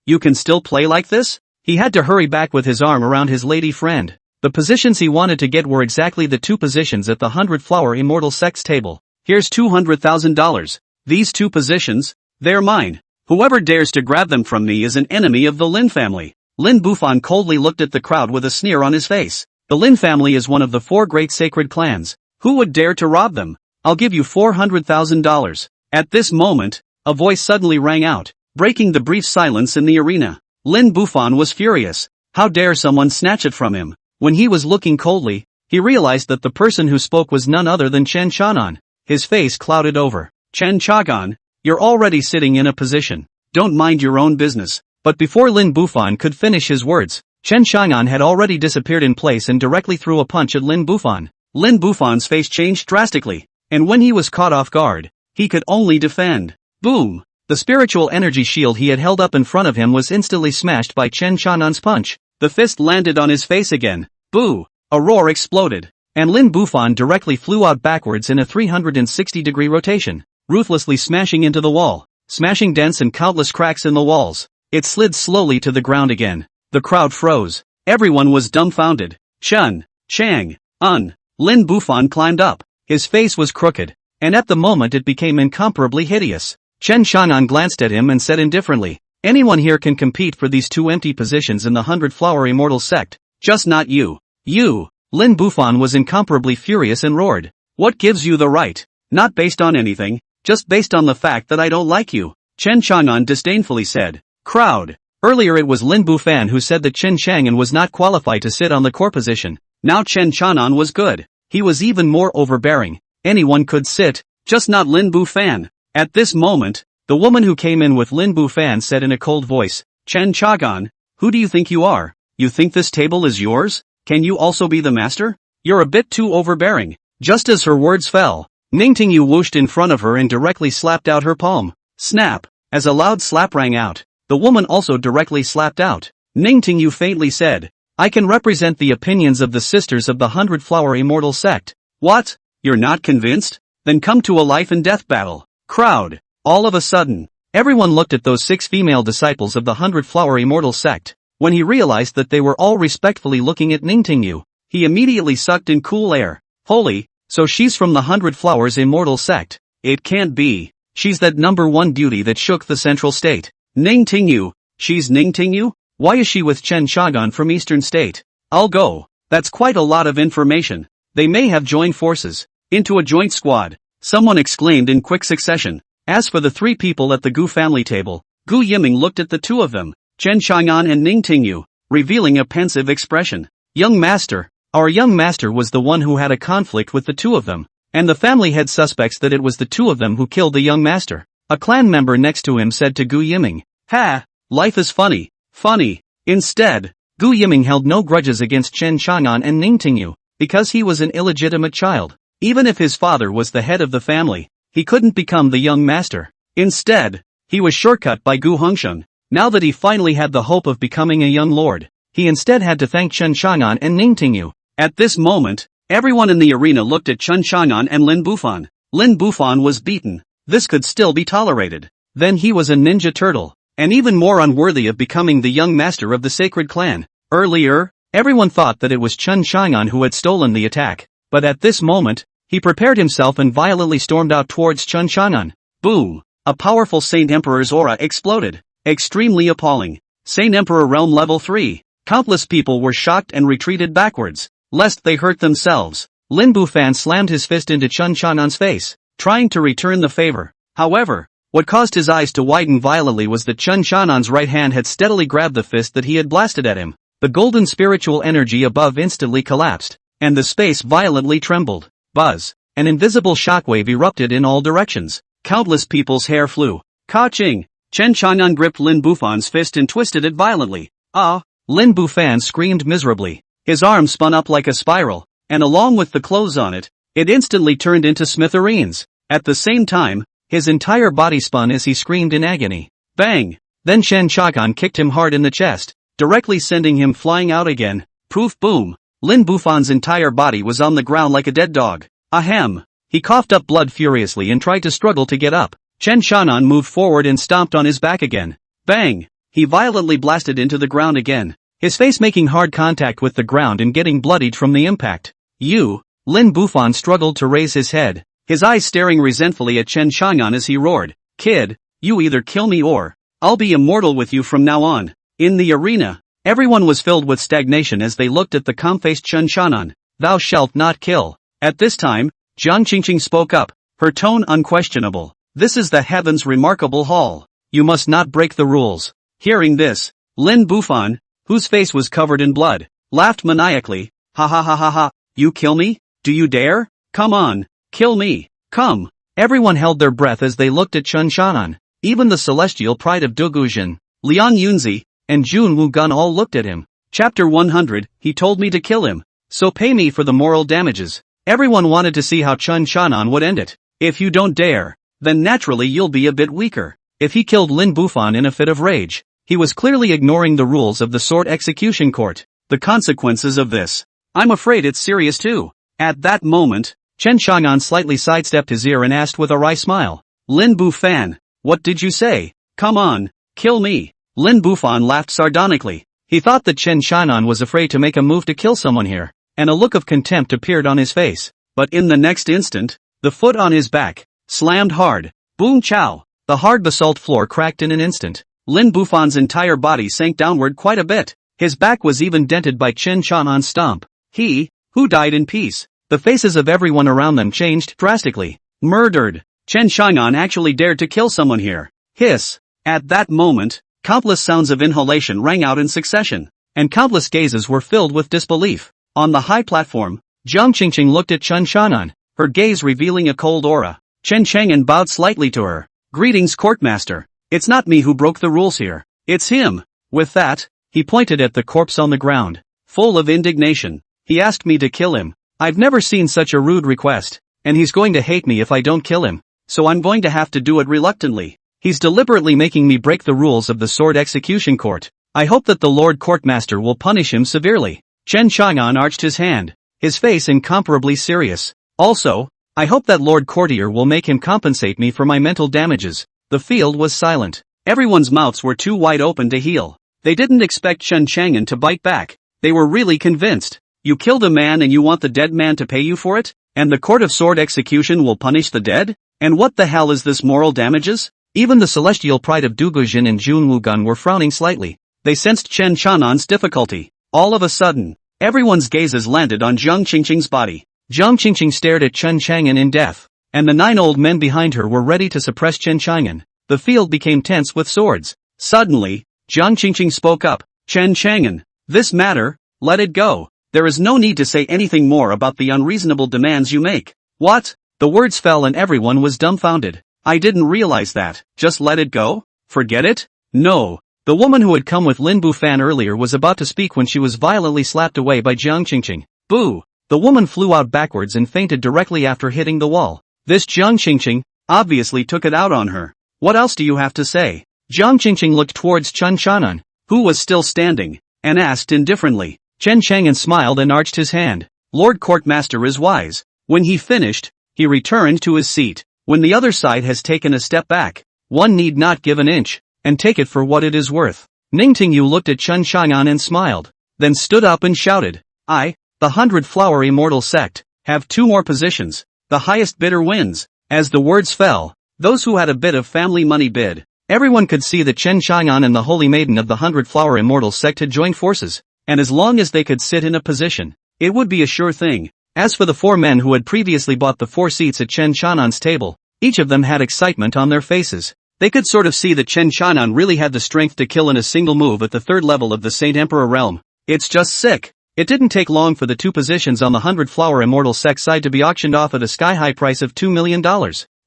You can still play like this? He had to hurry back with his arm around his lady friend. The positions he wanted to get were exactly the two positions at the 100-flower immortal sex table. Here's $200,000. These two positions, they're mine. Whoever dares to grab them from me is an enemy of the Lin family. Lin Bufan coldly looked at the crowd with a sneer on his face. The Lin family is one of the 4 great sacred clans. Who would dare to rob them? I'll give you $400,000. At this moment, a voice suddenly rang out, breaking the brief silence in the arena. Lin Bufan was furious. How dare someone snatch it from him? When he was looking coldly, he realized that the person who spoke was none other than Chen Chanan. His face clouded over. Chen Chagan, you're already sitting in a position. Don't mind your own business. But before Lin Bufan could finish his words, Chen Chanan had already disappeared in place and directly threw a punch at Lin Bufan. Lin Bufan's face changed drastically, and when he was caught off guard, he could only defend. Boom! The spiritual energy shield he had held up in front of him was instantly smashed by Chen Chanan's punch. The fist landed on his face again. Boo! A roar exploded, and Lin Bufan directly flew out backwards in a 360-degree rotation, ruthlessly smashing into the wall, smashing dents and countless cracks in the walls. It slid slowly to the ground again. The crowd froze. Everyone was dumbfounded. Chun, Chang, Lin Bufan climbed up. His face was crooked, and at the moment it became incomparably hideous. Chen Chanan glanced at him and said indifferently, anyone here can compete for these 2 empty positions in the 100-flower immortal sect, just not you. You! Lin Bufan was incomparably furious and roared. What gives you the right? Not based on anything, just based on the fact that I don't like you. Chen Chanan disdainfully said. Crowd. Earlier it was Lin Bufan who said that Chen Chang'an was not qualified to sit on the core position. Now Chen Chanan was good. He was even more overbearing. Anyone could sit, just not Lin Bufan. At this moment, the woman who came in with Lin Bufan said in a cold voice, Chen Chagan, who do you think you are? You think this table is yours? Can you also be the master? You're a bit too overbearing. Just as her words fell, Ningtingyu whooshed in front of her and directly slapped out her palm. Snap! As a loud slap rang out, the woman also directly slapped out. Ningtingyu faintly said, I can represent the opinions of the sisters of the 100-flower immortal sect. What? You're not convinced? Then come to a life and death battle. Crowd. All of a sudden, everyone looked at those 6 female disciples of the 100-flower immortal sect. When he realized that they were all respectfully looking at Ningtingyu, he immediately sucked in cool air. Holy, so she's from the 100 Flowers immortal sect. It can't be. She's that #1 beauty that shook the central state. Ningtingyu. She's Ningtingyu? Why is she with Chen Chagan from Eastern State? I'll go. That's quite a lot of information. They may have joined forces. Into a joint squad. Someone exclaimed in quick succession. As for the 3 people at the Gu family table, Gu Yiming looked at the 2 of them, Chen Chang'an and Ningtingyu, revealing a pensive expression. Young master. Our young master was the one who had a conflict with the 2 of them, and the family had suspects that it was the 2 of them who killed the young master. A clan member next to him said to Gu Yiming, Ha! Life is funny. Funny. Instead, Gu Yiming held no grudges against Chen Chang'an and Ningtingyu, because he was an illegitimate child. Even if his father was the head of the family, he couldn't become the young master. Instead, he was shortcut by Gu Hongsheng. Now that he finally had the hope of becoming a young lord, he instead had to thank Chen Chang'an and Ningtingyu. At this moment, everyone in the arena looked at Chen Chang'an and Lin Bufan. Lin Bufan was beaten. This could still be tolerated. Then he was a ninja turtle, and even more unworthy of becoming the young master of the sacred clan. Earlier, everyone thought that it was Chen Chang'an who had stolen the attack, but at this moment, he prepared himself and violently stormed out towards Chen Chang'an. Boom! A powerful Saint Emperor's aura exploded. Extremely appalling. Saint Emperor Realm Level 3. Countless people were shocked and retreated backwards, lest they hurt themselves. Lin Bufan slammed his fist into Chen Chang'an's face, trying to return the favor. However, what caused his eyes to widen violently was that Chen Chang'an's right hand had steadily grabbed the fist that he had blasted at him. The golden spiritual energy above instantly collapsed, and the space violently trembled. Buzz. an invisible shockwave erupted in all directions. Countless people's hair flew. Ka-ching! Chen Chang'an gripped Lin Bufan's fist and twisted it violently. Ah! Lin Bufan screamed miserably. His arm spun up like a spiral, and along with the clothes on it, it instantly turned into smithereens. At the same time, his entire body spun as he screamed in agony. Bang! Then Chen Chang'an kicked him hard in the chest, directly sending him flying out again. Poof boom! Lin Bufan's entire body was on the ground like a dead dog. Ahem! He coughed up blood furiously and tried to struggle to get up. Chen Chang'an moved forward and stomped on his back again. Bang! He violently blasted into the ground again, his face making hard contact with the ground and getting bloodied from the impact. Lin Bufan struggled to raise his head, his eyes staring resentfully at Chen Chang'an as he roared, "Kid, you either kill me or I'll be immortal with you from now on." In the arena, everyone was filled with stagnation as they looked at the calm-faced Chen Chang'an. "Thou shalt not kill." At this time, Jiang Qingqing spoke up, her tone unquestionable. "This is the heaven's remarkable hall. You must not break the rules." Hearing this, Lin Bufan, whose face was covered in blood, laughed maniacally. "Ha ha ha ha ha, you kill me? Do you dare? Come on, kill me, come." Everyone held their breath as they looked at Chen Chang'an. Even the celestial pride of Duguzhen, Liang Yunzi, and Jun Wugun all looked at him. Chapter 100, he told me to kill him, so pay me for the moral damages. Everyone wanted to see how Chen Chang'an would end it. If you don't dare, then naturally you'll be a bit weaker. If he killed Lin Bufan in a fit of rage, he was clearly ignoring the rules of the sword execution court. The consequences of this, I'm afraid it's serious too. At that moment, Chen Chang'an slightly sidestepped his ear and asked with a wry smile, "Lin Bufan, what did you say? Come on, kill me." Lin Bufan laughed sardonically. He thought that Chen Chang'an was afraid to make a move to kill someone here, and a look of contempt appeared on his face. But in the next instant, the foot on his back slammed hard. Boom chow! The hard basalt floor cracked in an instant. Lin Bufan's entire body sank downward quite a bit. His back was even dented by Chen Chang'an's stomp. He, who died in peace. The faces of everyone around them changed drastically. Murdered! Chen Chang'an actually dared to kill someone here. Hiss! At that moment, countless sounds of inhalation rang out in succession, and countless gazes were filled with disbelief. On the high platform, Jiang Qingqing looked at Chen Chang'an, her gaze revealing a cold aura. Chen Chang'an bowed slightly to her. "Greetings, Courtmaster. It's not me who broke the rules here. It's him." With that, he pointed at the corpse on the ground. Full of indignation, he asked me to kill him. I've never seen such a rude request, and he's going to hate me if I don't kill him, so I'm going to have to do it reluctantly. He's deliberately making me break the rules of the sword execution court. I hope that the Lord Courtmaster will punish him severely. Chen Chang'an arched his hand, his face incomparably serious. Also, I hope that Lord Courtier will make him compensate me for my mental damages. The field was silent. Everyone's mouths were too wide open to heal. They didn't expect Chen Chang'an to bite back. They were really convinced. You killed a man and you want the dead man to pay you for it? And the court of sword execution will punish the dead? And what the hell is this moral damages? Even the celestial pride of Duguzhen and Jun Wugun were frowning slightly. They sensed Chen Chang'an's difficulty. All of a sudden, everyone's gazes landed on Jiang Qingqing's body. Jiang Qingqing stared at Chen Chang'an in death, and the 9 old men behind her were ready to suppress Chen Chang'an. The field became tense with swords. Suddenly, Jiang Qingqing spoke up. "Chen Chang'an, this matter, let it go. There is no need to say anything more about the unreasonable demands you make." What? The words fell and everyone was dumbfounded. I didn't realize that. Just let it go? Forget it? No. The woman who had come with Lin Bufan earlier was about to speak when she was violently slapped away by Jiang Qingqing. Boo! The woman flew out backwards and fainted directly after hitting the wall. This Jiang Qingqing obviously took it out on her. What else do you have to say? Jiang Qingqing looked towards Chen Chang'an, who was still standing, and asked indifferently. Chen Chang'an smiled and arched his hand. Lord Courtmaster is wise. When he finished, he returned to his seat. When the other side has taken a step back, one need not give an inch, and take it for what it is worth. Ning Tingyu looked at Chen Chang'an and smiled, then stood up and shouted, "I, the 100-flower immortal sect, have 2 more positions. The highest bidder wins." As the words fell, those who had a bit of family money bid. Everyone could see that Chen Chang'an and the Holy Maiden of the 100-flower immortal sect had joined forces, and as long as they could sit in a position, it would be a sure thing. As for the 4 men who had previously bought the 4 seats at Chen Chang'an's table, each of them had excitement on their faces. They could sort of see that Chen Chang'an really had the strength to kill in a single move at the 3rd level of the Saint Emperor realm. It's just sick. It didn't take long for the 2 positions on the 100-flower immortal sect side to be auctioned off at a sky-high price of $2 million.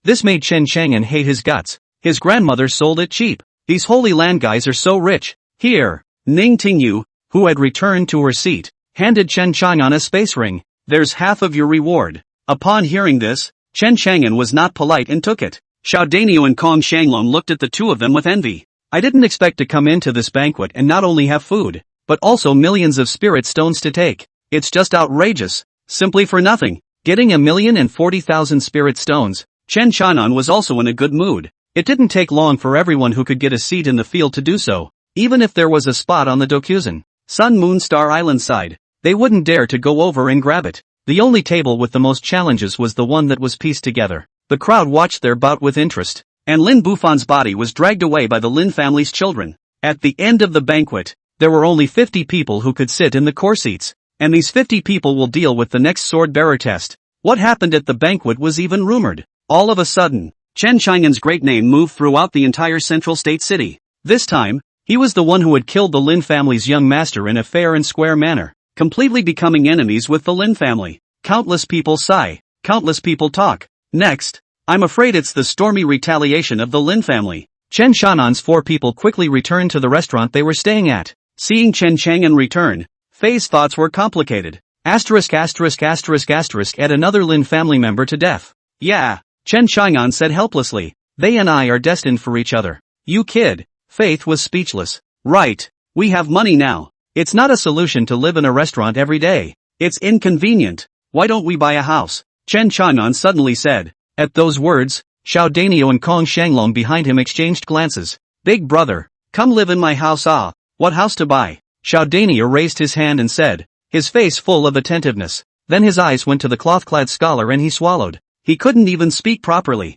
This made Chen Chang'an hate his guts. His grandmother sold it cheap. These Holy Land guys are so rich. Here, Ning Tingyu, who had returned to her seat, handed Chen Chang'an a space ring. There's half of your reward. Upon hearing this, Chen Chang'an was not polite and took it. Xiao Daniu and Kong Shanglong looked at the two of them with envy. I didn't expect to come into this banquet and not only have food, but also millions of spirit stones to take. It's just outrageous. Simply for nothing. Getting 1,040,000 spirit stones, Chen Chang'an was also in a good mood. It didn't take long for everyone who could get a seat in the field to do so, even if there was a spot on the Dokuzen, Sun Moon Star Island side. They wouldn't dare to go over and grab it. The only table with the most challenges was the one that was pieced together. The crowd watched their bout with interest, and Lin Bufan's body was dragged away by the Lin family's children. At the end of the banquet, there were only 50 people who could sit in the core seats, and these 50 people will deal with the next sword-bearer test. What happened at the banquet was even rumored. All of a sudden, Chen Chang'an's great name moved throughout the entire central state city. This time, he was the one who had killed the Lin family's young master in a fair and square manner, completely becoming enemies with the Lin family. Countless people sigh, countless people talk. Next, I'm afraid it's the stormy retaliation of the Lin family. Chen Chang'an's 4 people quickly returned to the restaurant they were staying at. Seeing Chen Chang'an return, Fei's thoughts were complicated. Add another Lin family member to death. Yeah, Chen Chang'an said helplessly. They and I are destined for each other. You kid. Faith was speechless. Right. We have money now. It's not a solution to live in a restaurant every day. It's inconvenient. Why don't we buy a house? Chen Chang'an suddenly said. At those words, Xiao Danio and Kong Shanglong behind him exchanged glances. Big brother, come live in my house. Ah, what house to buy? Xiao Danio raised his hand and said, his face full of attentiveness. Then his eyes went to the cloth-clad scholar and he swallowed. He couldn't even speak properly.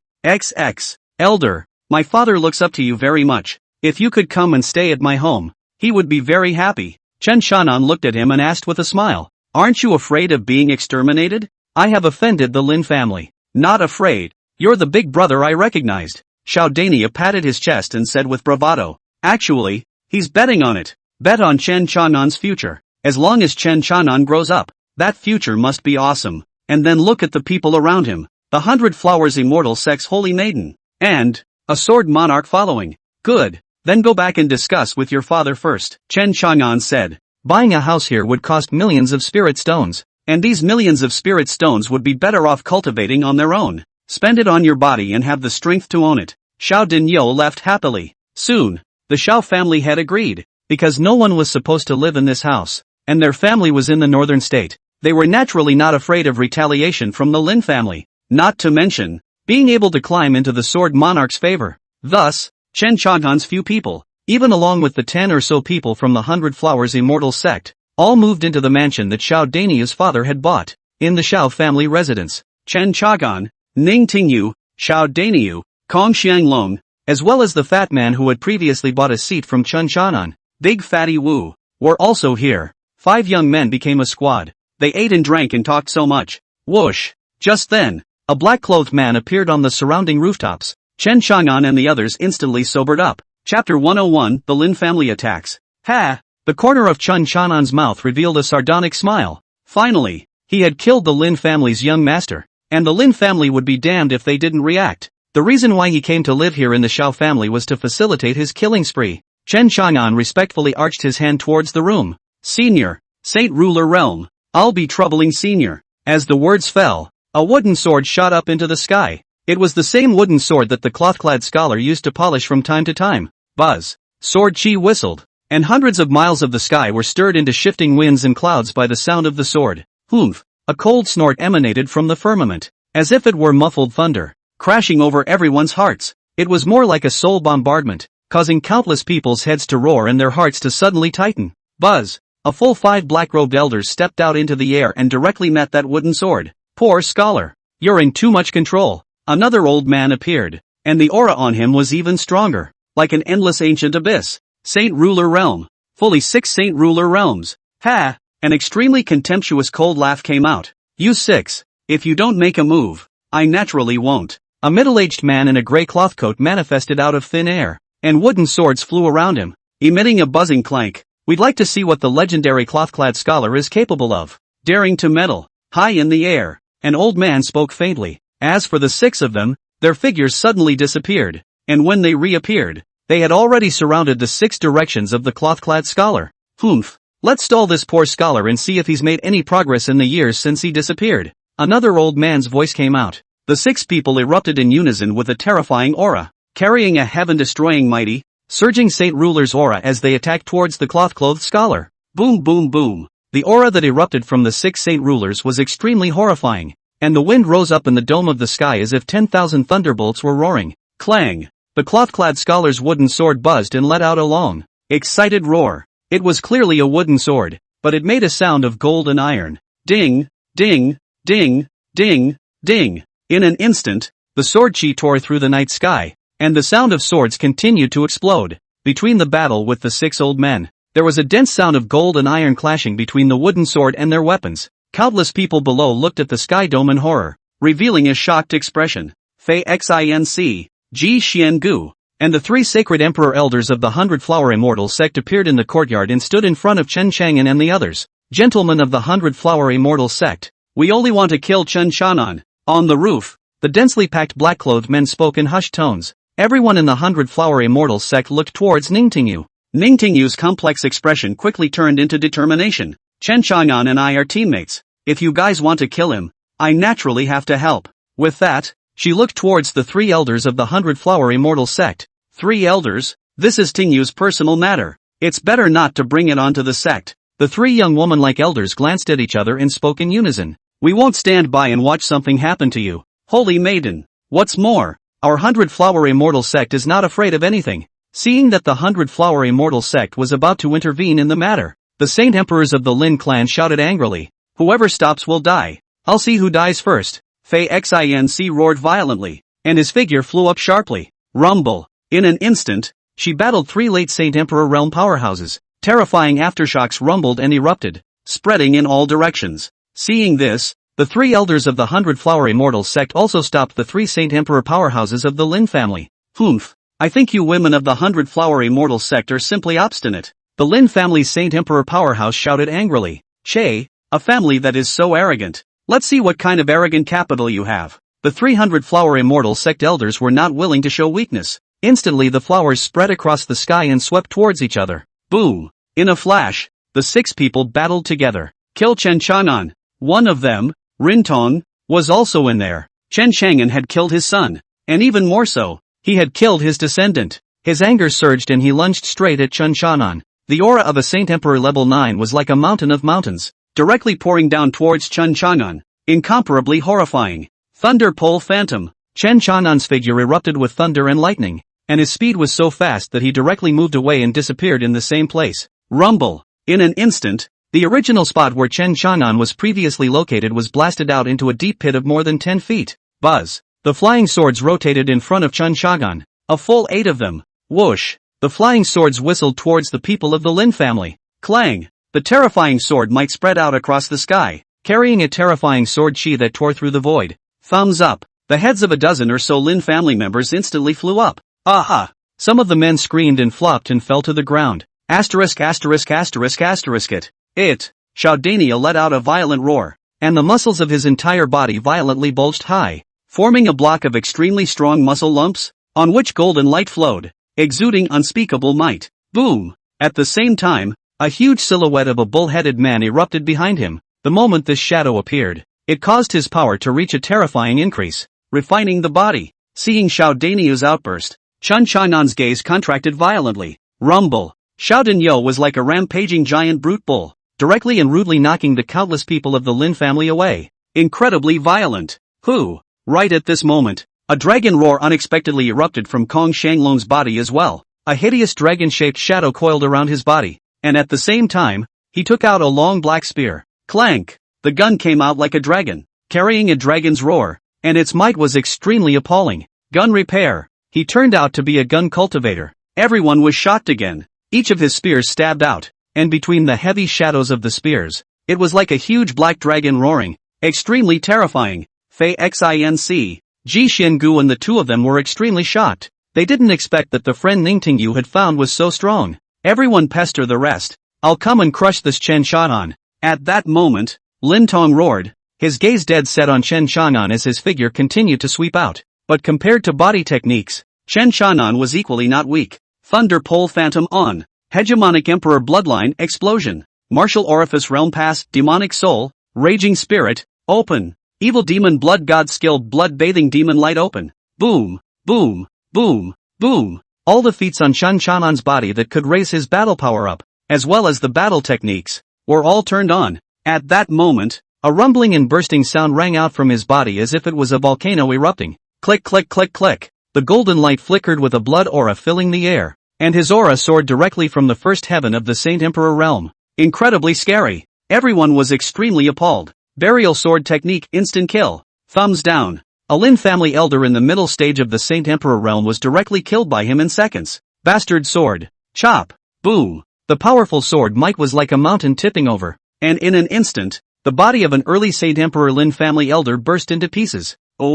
Elder, my father looks up to you very much. If you could come and stay at my home, he would be very happy. Chen Chang'an looked at him and asked with a smile. Aren't you afraid of being exterminated? I have offended the Lin family. Not afraid. You're the big brother I recognized. Xiao Dania patted his chest and said with bravado. Actually, he's betting on it. Bet on Chen Chang'an's future. As long as Chen Chang'an grows up, that future must be awesome. And then look at the people around him. The 100 Flowers Immortal Sex Holy Maiden. And a Sword Monarch following. Good. Then go back and discuss with your father first. Chen Chang'an said. Buying a house here would cost millions of spirit stones. And these millions of spirit stones would be better off cultivating on their own. Spend it on your body and have the strength to own it. Xiao Dinyo left happily. Soon, the Xiao family had agreed. Because no one was supposed to live in this house. And their family was in the northern state. They were naturally not afraid of retaliation from the Lin family. Not to mention, being able to climb into the Sword Monarch's favor. Thus, Chen Chang'an's few people, even along with the 10 or so people from the 100 Flowers Immortal sect, all moved into the mansion that Xiao Dania's father had bought, in the Xiao family residence. Chen Chang'an, Ning Tingyu, Xiao Daniu, Kong Xianglong, as well as the fat man who had previously bought a seat from Chen Chang'an, Big Fatty Wu, were also here. 5 young men became a squad. They ate and drank and talked so much. Whoosh! Just then, a black-clothed man appeared on the surrounding rooftops. Chen Chang'an and the others instantly sobered up. Chapter 101, The Lin Family Attacks. Ha! The corner of Chen Chang'an's mouth revealed a sardonic smile. Finally, he had killed the Lin family's young master. And the Lin family would be damned if they didn't react. The reason why he came to live here in the Xiao family was to facilitate his killing spree. Chen Chang'an respectfully arched his hand towards the room. Senior, Saint Ruler Realm, I'll be troubling Senior. As the words fell, a wooden sword shot up into the sky. It was the same wooden sword that the cloth-clad scholar used to polish from time to time. Buzz. Sword Chi whistled. And hundreds of miles of the sky were stirred into shifting winds and clouds by the sound of the sword. Humph. A cold snort emanated from the firmament, as if it were muffled thunder, crashing over everyone's hearts. It was more like a soul bombardment, causing countless people's heads to roar and their hearts to suddenly tighten. Buzz. A full 5 black-robed elders stepped out into the air and directly met that wooden sword. Poor scholar. You're in too much control. Another old man appeared, and the aura on him was even stronger, like an endless ancient abyss. Saint Ruler Realm. Fully 6 Saint Ruler Realms. Ha! An extremely contemptuous cold laugh came out. You 6. If you don't make a move, I naturally won't. A middle-aged man in a gray cloth coat manifested out of thin air, and wooden swords flew around him, emitting a buzzing clank. We'd like to see what the legendary cloth-clad scholar is capable of. Daring to meddle. High in the air, an old man spoke faintly. As for the 6 of them, their figures suddenly disappeared, and when they reappeared, they had already surrounded the 6 directions of the cloth-clad scholar. Humph. Let's stall this poor scholar and see if he's made any progress in the years since he disappeared. Another old man's voice came out. The 6 people erupted in unison with a terrifying aura, carrying a heaven-destroying mighty, surging Saint Ruler's aura as they attacked towards the cloth-clothed scholar. Boom boom boom. The aura that erupted from the 6 Saint Rulers was extremely horrifying, and the wind rose up in the dome of the sky as if 10,000 thunderbolts were roaring. Clang! The cloth-clad scholar's wooden sword buzzed and let out a long, excited roar. It was clearly a wooden sword, but it made a sound of gold and iron. Ding! Ding! Ding! Ding! Ding! In an instant, the sword chi tore through the night sky, and the sound of swords continued to explode. Between the battle with the 6 old men, there was a dense sound of gold and iron clashing between the wooden sword and their weapons. Countless people below looked at the sky dome in horror, revealing a shocked expression. Fei Xinc, Ji Xian Gu, and the 3 sacred emperor elders of the 100-Flower Immortal sect appeared in the courtyard and stood in front of Chen Chang'an and the others. Gentlemen of the 100-Flower Immortal sect, we only want to kill Chen Chang'an. On the roof, the densely packed black-clothed men spoke in hushed tones. Everyone in the 100-Flower Immortal sect looked towards Ningtingyu. Ningtingyu's complex expression quickly turned into determination. Chen Chang'an and I are teammates. If you guys want to kill him, I naturally have to help. With that, she looked towards the 3 elders of the 100-Flower Immortal sect. 3 elders? This is Tingyu's personal matter. It's better not to bring it onto the sect. The 3 young woman-like elders glanced at each other and spoke in unison. We won't stand by and watch something happen to you, holy maiden. What's more, our 100-Flower Immortal sect is not afraid of anything. Seeing that the 100-Flower Immortal sect was about to intervene in the matter, the Saint Emperors of the Lin clan shouted angrily. Whoever stops will die. I'll see who dies first. Fei Xinc roared violently, and his figure flew up sharply. Rumble. In an instant, she battled 3 late Saint Emperor realm powerhouses. Terrifying aftershocks rumbled and erupted, spreading in all directions. Seeing this, the 3 elders of the 100-Flower Immortal sect also stopped the 3 Saint Emperor powerhouses of the Lin family. Humph. I think you women of the 100-Flower Immortal sect are simply obstinate. The Lin family's Saint Emperor powerhouse shouted angrily. Che, a family that is so arrogant. Let's see what kind of arrogant capital you have. The 300-Flower Immortal sect elders were not willing to show weakness. Instantly the flowers spread across the sky and swept towards each other. Boom! In a flash, the 6 people battled together. Kill Chen Chang'an. One of them, Rintong, was also in there. Chen Chang'an had killed his son, and even more so, he had killed his descendant. His anger surged and he lunged straight at Chen Chang'an. The aura of a Saint Emperor level 9 was like a mountain of mountains, directly pouring down towards Chen Chang'an, incomparably horrifying. Thunder Pole Phantom. Chen Chang'an's figure erupted with thunder and lightning, and his speed was so fast that he directly moved away and disappeared in the same place. Rumble. In an instant, the original spot where Chen Chang'an was previously located was blasted out into a deep pit of more than 10 feet. Buzz. The flying swords rotated in front of Chen Chang'an. A full 8 of them. Whoosh. The flying swords whistled towards the people of the Lin family. Clang. The terrifying sword might spread out across the sky, carrying a terrifying sword chi that tore through the void. Thumbs up. The heads of a dozen or so Lin family members instantly flew up. Aha! Some of the men screamed and flopped and fell to the ground. Asterisk asterisk asterisk asterisk it. Showdown let out a violent roar, and the muscles of his entire body violently bulged high, forming a block of extremely strong muscle lumps, on which golden light flowed, exuding unspeakable might. Boom! At the same time, a huge silhouette of a bull-headed man erupted behind him. The moment this shadow appeared, it caused his power to reach a terrifying increase, refining the body. Seeing Showdown's outburst, Chen Chang'an's gaze contracted violently. Rumble. Showdown was like a rampaging giant brute bull, directly and rudely knocking the countless people of the Lin family away. Incredibly violent. Who? Right at this moment, a dragon roar unexpectedly erupted from Kong Shanglong's body as well. A hideous dragon-shaped shadow coiled around his body, and at the same time, he took out a long black spear. Clank! The gun came out like a dragon, carrying a dragon's roar, and its might was extremely appalling. Gun repair. He turned out to be a gun cultivator. Everyone was shocked again. Each of his spears stabbed out, and between the heavy shadows of the spears, it was like a huge black dragon roaring, extremely terrifying. Fei Xinc, Ji Xiangu and the 2 of them were extremely shocked. They didn't expect that the friend Ningtingyu had found was so strong. Everyone pester the rest. I'll come and crush this Chen Xiaonan. At that moment, Lin Tong roared, his gaze dead set on Chen Xiaonan as his figure continued to sweep out. But compared to body techniques, Chen Xiaonan was equally not weak. Thunder Pole Phantom on. Hegemonic Emperor Bloodline Explosion. Martial Orifice Realm Pass Demonic Soul. Raging Spirit, open. Evil Demon Blood God Skill Blood Bathing Demon Light open. Boom, boom, boom, boom. All the feats on Chen Xiaonan's body that could raise his battle power up, as well as the battle techniques, were all turned on. At that moment, a rumbling and bursting sound rang out from his body as if it was a volcano erupting. Click click click click. The golden light flickered with a blood aura filling the air, and his aura soared directly from the first heaven of the Saint Emperor realm. Incredibly scary. Everyone was extremely appalled. Burial sword technique instant kill. Thumbs down. A Lin family elder in the middle stage of the Saint Emperor realm was directly killed by him in seconds. Bastard sword. Chop. Boom. The powerful sword might was like a mountain tipping over, and in an instant, the body of an early Saint Emperor Lin family elder burst into pieces. Oh!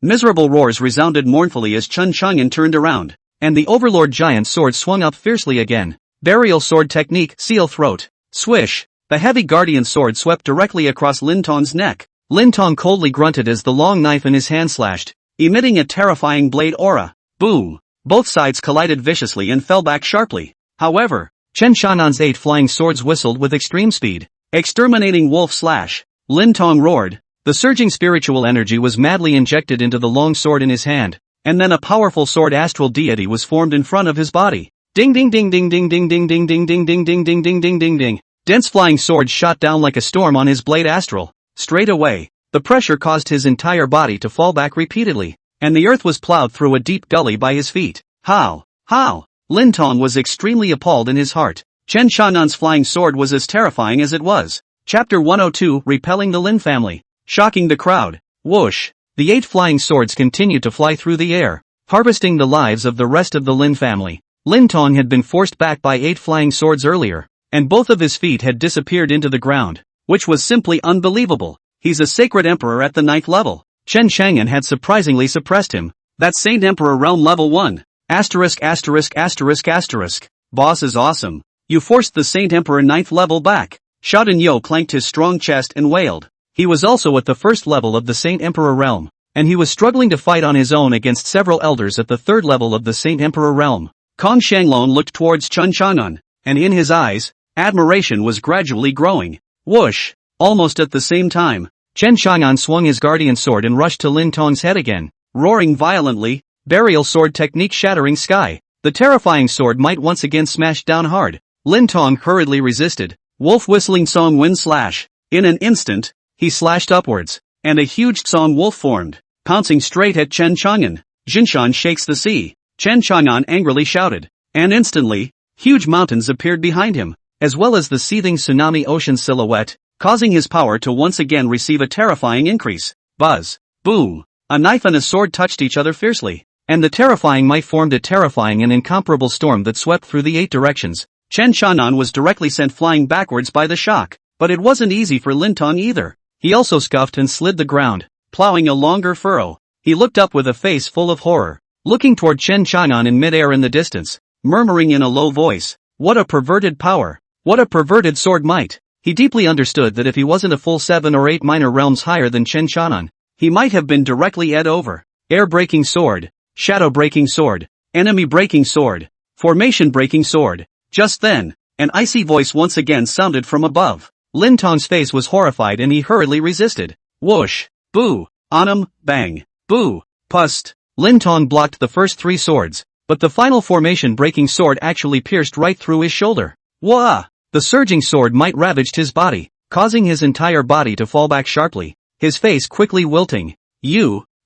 Miserable roars resounded mournfully as Chen Xiaonan turned around, and the Overlord giant sword swung up fiercely again. Burial sword technique seal throat. Swish. The heavy guardian sword swept directly across Lin Tong's neck. Lin Tong coldly grunted as the long knife in his hand slashed, emitting a terrifying blade aura. Boom. Both sides collided viciously and fell back sharply. However, Chen Xiaonan's 8 flying swords whistled with extreme speed. Exterminating wolf slash. Lin Tong roared. The surging spiritual energy was madly injected into the long sword in his hand, and then a powerful sword astral deity was formed in front of his body. Ding ding ding ding ding ding ding ding ding ding ding ding ding ding ding ding ding. Dense flying swords shot down like a storm on his blade astral. Straight away, the pressure caused his entire body to fall back repeatedly, and the earth was plowed through a deep gully by his feet. How? How? Lin Tong was extremely appalled in his heart. Chen Xiaonan's flying sword was as terrifying as it was. Chapter 102 Repelling the Lin family. Shocking the crowd. Whoosh. The 8 flying swords continued to fly through the air, harvesting the lives of the rest of the Lin family. Lin Tong had been forced back by 8 flying swords earlier, and both of his feet had disappeared into the ground, which was simply unbelievable. He's a sacred emperor at the 9th level. Chen Xiaonan had surprisingly suppressed him. That's Saint Emperor realm level 1. Asterisk asterisk asterisk asterisk. Boss is awesome. You forced the Saint Emperor 9th level back. Shao Yo clanked his strong chest and wailed. He was also at the 1st level of the Saint Emperor realm, and he was struggling to fight on his own against several elders at the 3rd level of the Saint Emperor realm. Kong Shanglong looked towards Chen Xiaonan, and in his eyes, admiration was gradually growing. Whoosh! Almost at the same time, Chen Xiaonan swung his guardian sword and rushed to Lin Tong's head again, roaring violently, burial sword technique shattering sky. The terrifying sword might once again smash down hard. Lin Tong hurriedly resisted. Wolf whistling song wind slash. In an instant, he slashed upwards, and a huge song wolf formed, pouncing straight at Chen Xiaonan. Jinshan shakes the sea. Chen Xiaonan angrily shouted, and instantly, huge mountains appeared behind him, as well as the seething tsunami ocean silhouette, causing his power to once again receive a terrifying increase. Buzz. Boom. A knife and a sword touched each other fiercely, and the terrifying might formed a terrifying and incomparable storm that swept through the 8 directions. Chen Xiaonan was directly sent flying backwards by the shock, but it wasn't easy for Lin Tong either. He also scuffed and slid the ground, plowing a longer furrow. He looked up with a face full of horror, looking toward Chen Xiaonan in midair in the distance, murmuring in a low voice, "What a perverted power! What a perverted sword might!" He deeply understood that if he wasn't a full 7 or 8 minor realms higher than Chen Xiaonan, he might have been directly ed over. Air-breaking sword, shadow-breaking sword, enemy-breaking sword, formation-breaking sword. Just then, an icy voice once again sounded from above. Lin Tong's face was horrified and he hurriedly resisted. Whoosh! Boo! Onum! Bang! Boo! Pust! Lin Tong blocked the first 3 swords, but the final formation-breaking sword actually pierced right through his shoulder. Wah! The surging sword might ravaged his body, causing his entire body to fall back sharply, his face quickly wilting.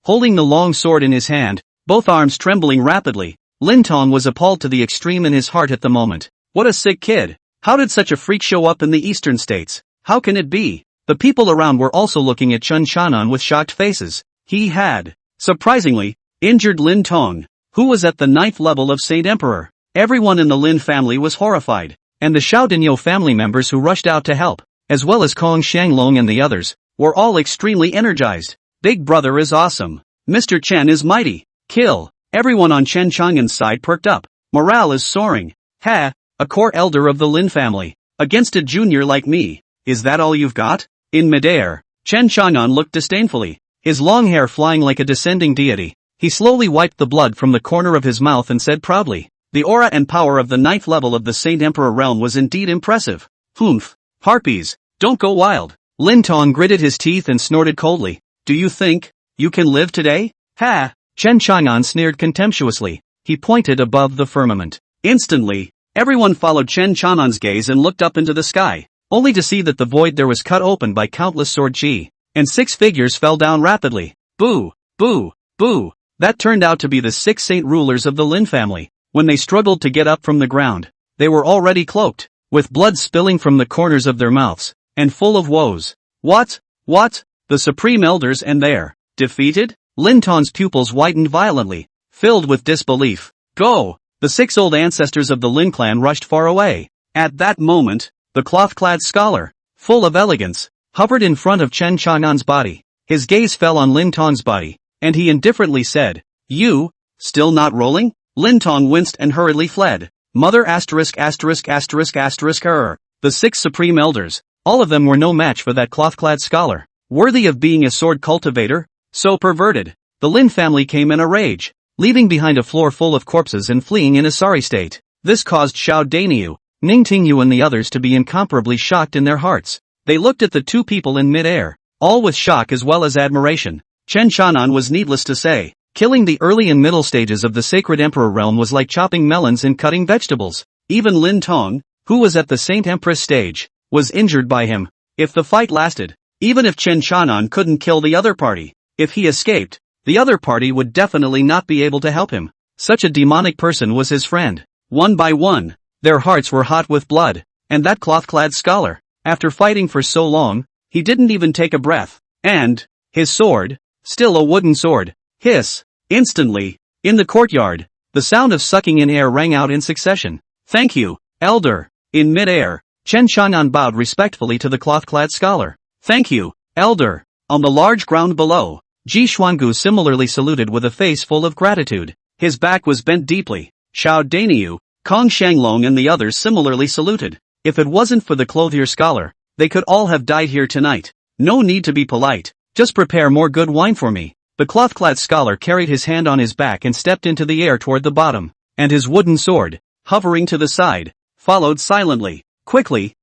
Holding the long sword in his hand, both arms trembling rapidly, Lin Tong was appalled to the extreme in his heart at the moment. What a sick kid! How did such a freak show up in the eastern states? How can it be? The people around were also looking at Chen Xiaonan with shocked faces. He had, surprisingly, injured Lin Tong, who was at the 9th level of Saint Emperor. Everyone in the Lin family was horrified, and the Shao family members who rushed out to help, as well as Kong Shanglong and the others, were all extremely energized. Big brother is awesome. Mr. Chen is mighty. Kill. Everyone on Chen Xiaoyan's side perked up. Morale is soaring. Ha! A core elder of the Lynn family. Against a junior like me. Is that all you've got? In midair, Chen Chang'an looked disdainfully, his long hair flying like a descending deity. He slowly wiped the blood from the corner of his mouth and said proudly, "The aura and power of the 9th level of the Saint Emperor realm was indeed impressive. Humph. Harpies, don't go wild." Lin Tong gritted his teeth and snorted coldly. "Do you think you can live today? Ha!" Chen Chang'an sneered contemptuously. He pointed above the firmament. Instantly, everyone followed Chen Chang'an's gaze and looked up into the sky, only to see that the void there was cut open by countless sword chi, and 6 figures fell down rapidly. Boo! Boo! Boo! That turned out to be the 6 saint rulers of the Lin family. When they struggled to get up from the ground, they were already cloaked, with blood spilling from the corners of their mouths, and full of woes. What? The Supreme Elders and they're defeated? Lin Tong's pupils widened violently, filled with disbelief. Go! The 6 old ancestors of the Lin clan rushed far away. At that moment, the cloth-clad scholar, full of elegance, hovered in front of Chen Chang'an's body. His gaze fell on Lin Tong's body, and he indifferently said, "You, still not rolling?" Lin Tong winced and hurriedly fled. Mother ********. The 6 supreme elders, all of them were no match for that cloth-clad scholar. Worthy of being a sword cultivator? So perverted. The Lin family came in a rage, leaving behind a floor full of corpses and fleeing in a sorry state. This caused Xiao Daniu, Ning Tingyu and the others to be incomparably shocked in their hearts. They looked at the 2 people in mid-air, all with shock as well as admiration. Chen Chang'an was needless to say. Killing the early and middle stages of the Sacred Emperor realm was like chopping melons and cutting vegetables. Even Lin Tong, who was at the Saint Empress stage, was injured by him. If the fight lasted, even if Chen Chang'an couldn't kill the other party, if he escaped, the other party would definitely not be able to help him. Such a demonic person was his friend. One by one, their hearts were hot with blood, and that cloth-clad scholar, after fighting for so long, he didn't even take a breath. And his sword, still a wooden sword, hiss. Instantly, in the courtyard, the sound of sucking in air rang out in succession. "Thank you, Elder." In mid-air, Chen Chang'an bowed respectfully to the cloth-clad scholar. "Thank you, Elder." On the large ground below, Ji Xuangu similarly saluted with a face full of gratitude. His back was bent deeply. Xiao Daniu, Kong Shanglong and the others similarly saluted. If it wasn't for the clothier scholar, they could all have died here tonight. No need to be polite, just prepare more good wine for me. The cloth-clad scholar carried his hand on his back and stepped into the air toward the bottom, and his wooden sword, hovering to the side, followed silently. Quickly,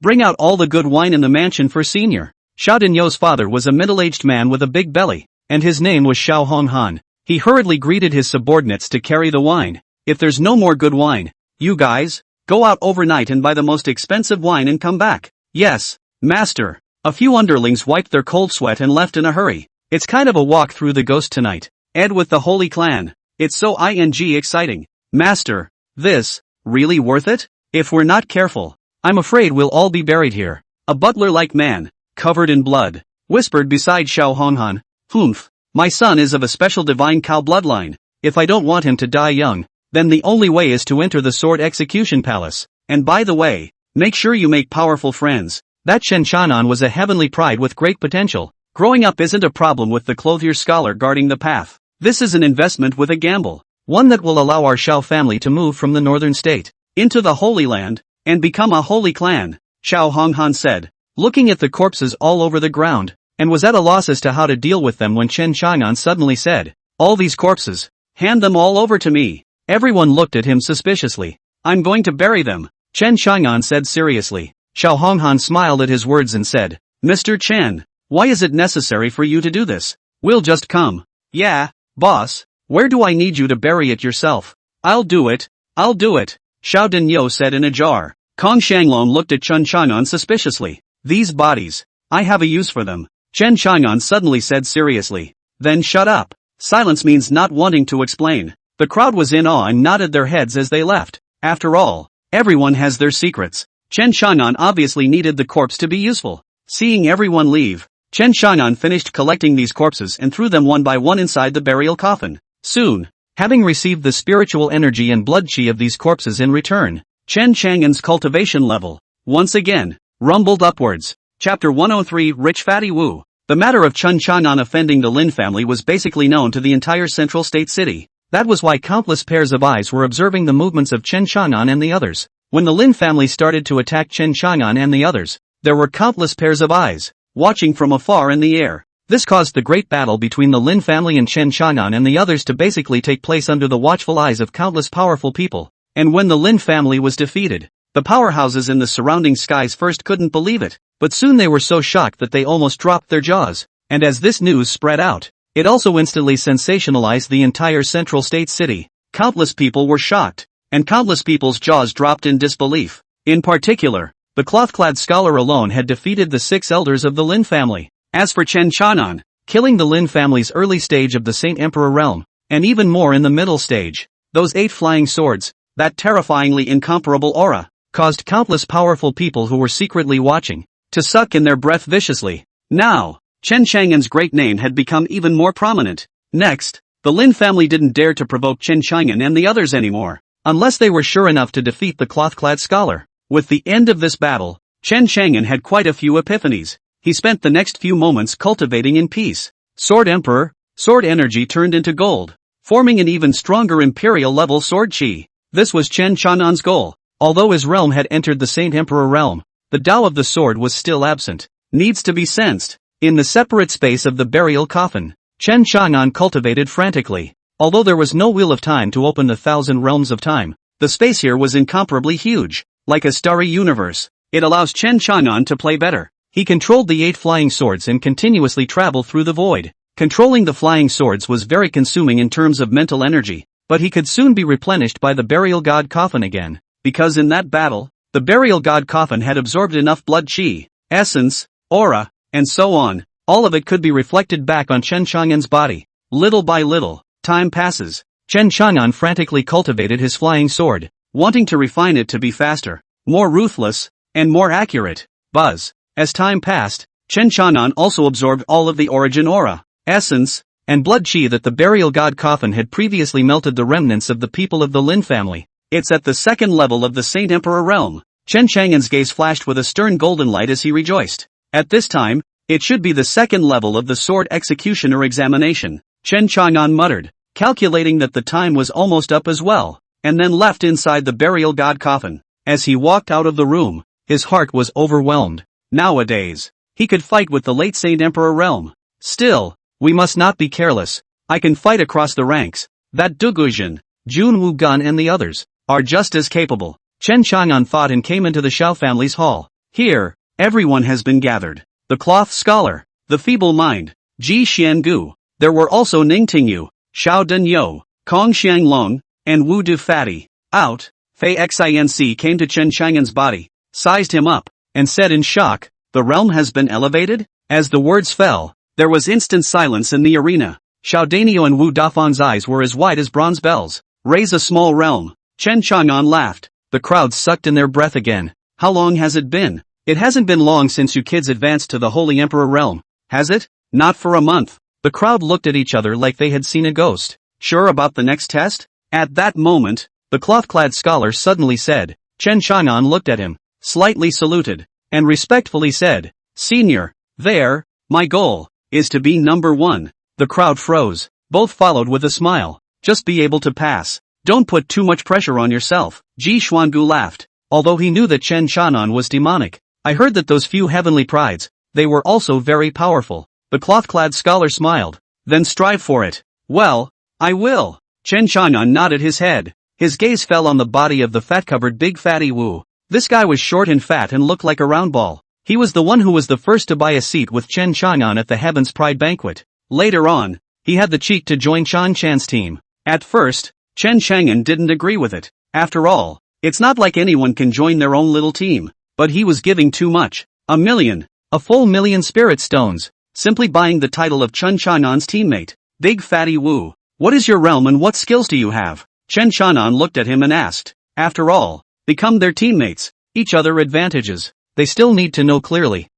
bring out all the good wine in the mansion for Senior. Xiao Danyo's father was a middle-aged man with a big belly, and his name was Xiao Honghan. He hurriedly greeted his subordinates to carry the wine. "If there's no more good wine, you guys, go out overnight and buy the most expensive wine and come back." "Yes, master." A few underlings wiped their cold sweat and left in a hurry. "It's kind of a walk through the ghost tonight. Ed with the Holy Clan. It's so exciting. Master, this, really worth it? If we're not careful, I'm afraid we'll all be buried here." A butler-like man, covered in blood, whispered beside Xiao Honghan. "Humph, my son is of a special divine cow bloodline. If I don't want him to die young, then the only way is to enter the sword execution palace. And by the way, make sure you make powerful friends." That Chen Chang'an was a heavenly pride with great potential. Growing up isn't a problem with the clothier scholar guarding the path. This is an investment with a gamble, one that will allow our Xiao family to move from the northern state into the Holy Land and become a holy clan, Xiao Honghan said, looking at the corpses all over the ground, and was at a loss as to how to deal with them when Chen Chang'an suddenly said, "All these corpses, hand them all over to me." Everyone looked at him suspiciously. "I'm going to bury them," Chen Chang'an said seriously. Xiao Honghan smiled at his words and said, "Mr. Chen, why is it necessary for you to do this? We'll just come." "Yeah, boss, where do I need you to bury it yourself?" I'll do it, Xiao Danyo said in a jar. Kong Shanglong looked at Chen Chang'an suspiciously. "These bodies, I have a use for them," Chen Chang'an suddenly said seriously. "Then shut up." Silence means not wanting to explain. The crowd was in awe and nodded their heads as they left. After all, everyone has their secrets. Chen Chang'an obviously needed the corpse to be useful. Seeing everyone leave, Chen Chang'an finished collecting these corpses and threw them one by one inside the burial coffin. Soon, having received the spiritual energy and blood chi of these corpses in return, Chen Chang'an's cultivation level, once again, rumbled upwards. Chapter 103 Rich Fatty Wu. The matter of Chen Chang'an offending the Lin family was basically known to the entire central state city. That was why countless pairs of eyes were observing the movements of Chen Chang'an and the others. When the Lin family started to attack Chen Chang'an and the others, there were countless pairs of eyes, watching from afar in the air. This caused the great battle between the Lin family and Chen Chang'an and the others to basically take place under the watchful eyes of countless powerful people. And when the Lin family was defeated, the powerhouses in the surrounding skies first couldn't believe it, but soon they were so shocked that they almost dropped their jaws. And as this news spread out, it also instantly sensationalized the entire central state city. Countless people were shocked, and countless people's jaws dropped in disbelief. In particular, the cloth-clad scholar alone had defeated the 6 elders of the Lin family. As for Chen Chang'an, killing the Lin family's early stage of the Saint Emperor realm, and even more in the middle stage, those 8 flying swords, that terrifyingly incomparable aura, caused countless powerful people who were secretly watching, to suck in their breath viciously. Now, Chen Chang'an's great name had become even more prominent. Next, the Lin family didn't dare to provoke Chen Chang'an and the others anymore, unless they were sure enough to defeat the cloth-clad scholar. With the end of this battle, Chen Chang'an had quite a few epiphanies. He spent the next few moments cultivating in peace. Sword Emperor, sword energy turned into gold, forming an even stronger imperial-level sword chi. This was Chen Chang'an's goal. Although his realm had entered the Saint Emperor realm, the Tao of the sword was still absent. Needs to be sensed. In the separate space of the burial coffin, Chen Chang'an cultivated frantically. Although there was no wheel of time to open the 1,000 realms of time, the space here was incomparably huge. Like a starry universe, it allows Chen Chang'an to play better. He controlled the 8 flying swords and continuously traveled through the void. Controlling the flying swords was very consuming in terms of mental energy, but he could soon be replenished by the burial god Coffin again, because in that battle, the burial god Coffin had absorbed enough blood chi, essence, aura, and so on. All of it could be reflected back on Chen Chang'an's body. Little by little, time passes. Chen Chang'an frantically cultivated his flying sword, wanting to refine it to be faster, more ruthless, and more accurate. Buzz. As time passed, Chen Chang'an also absorbed all of the origin aura, essence, and blood chi that the burial god Coffin had previously melted the remnants of the people of the Lin family. It's at the second level of the Saint Emperor realm. Chen Chang'an's gaze flashed with a stern golden light as he rejoiced. At this time, it should be the second level of the sword executioner examination, Chen Chang'an muttered, calculating that the time was almost up as well, and then left inside the burial god Coffin. As he walked out of the room, his heart was overwhelmed. Nowadays, he could fight with the late Saint Emperor realm. Still, we must not be careless. I can fight across the ranks. That Dugujin, Jun Wugun and the others are just as capable. Chen Chang'an thought and came into the Shao family's hall. Here, everyone has been gathered. The cloth scholar, the feeble mind, Ji Xiangu. There were also Ning Tingyu, Xiao Denyo, Kong Xianglong, and Wu Du Fatty. Out, Fei Xinc came to Chen Chang'an's body, sized him up, and said in shock, "The realm has been elevated?" As the words fell, there was instant silence in the arena. Xiao Danio and Wu Dafang's eyes were as wide as bronze bells. Raise a small realm. Chen Chang'an laughed. The crowd sucked in their breath again. How long has it been? It hasn't been long since you kids advanced to the Holy Emperor realm, has it? Not for a month. The crowd looked at each other like they had seen a ghost. Sure about the next test? At that moment, the cloth-clad scholar suddenly said. Chen Chang'an looked at him, slightly saluted, and respectfully said, "Senior, there, my goal is to be number 1. The crowd froze. Both followed with a smile. Just be able to pass. Don't put too much pressure on yourself. Ji Xuangu laughed. Although he knew that Chen Chang'an was demonic, I heard that those few heavenly prides, they were also very powerful. The cloth-clad scholar smiled. Then strive for it. Well, I will. Chen Chang'an nodded his head. His gaze fell on the body of the fat-covered big fatty Wu. This guy was short and fat and looked like a round ball. He was the one who was the first to buy a seat with Chen Chang'an at the Heaven's Pride banquet. Later on, he had the cheek to join Chan Chan's team. At first, Chen Chang'an didn't agree with it. After all, it's not like anyone can join their own little team. But he was giving too much. A full million spirit stones, simply buying the title of Chen Chang'an's teammate. Big fatty Wu, what is your realm and what skills do you have? Chen Chang'an looked at him and asked. After all, become their teammates. Each other advantages. They still need to know clearly.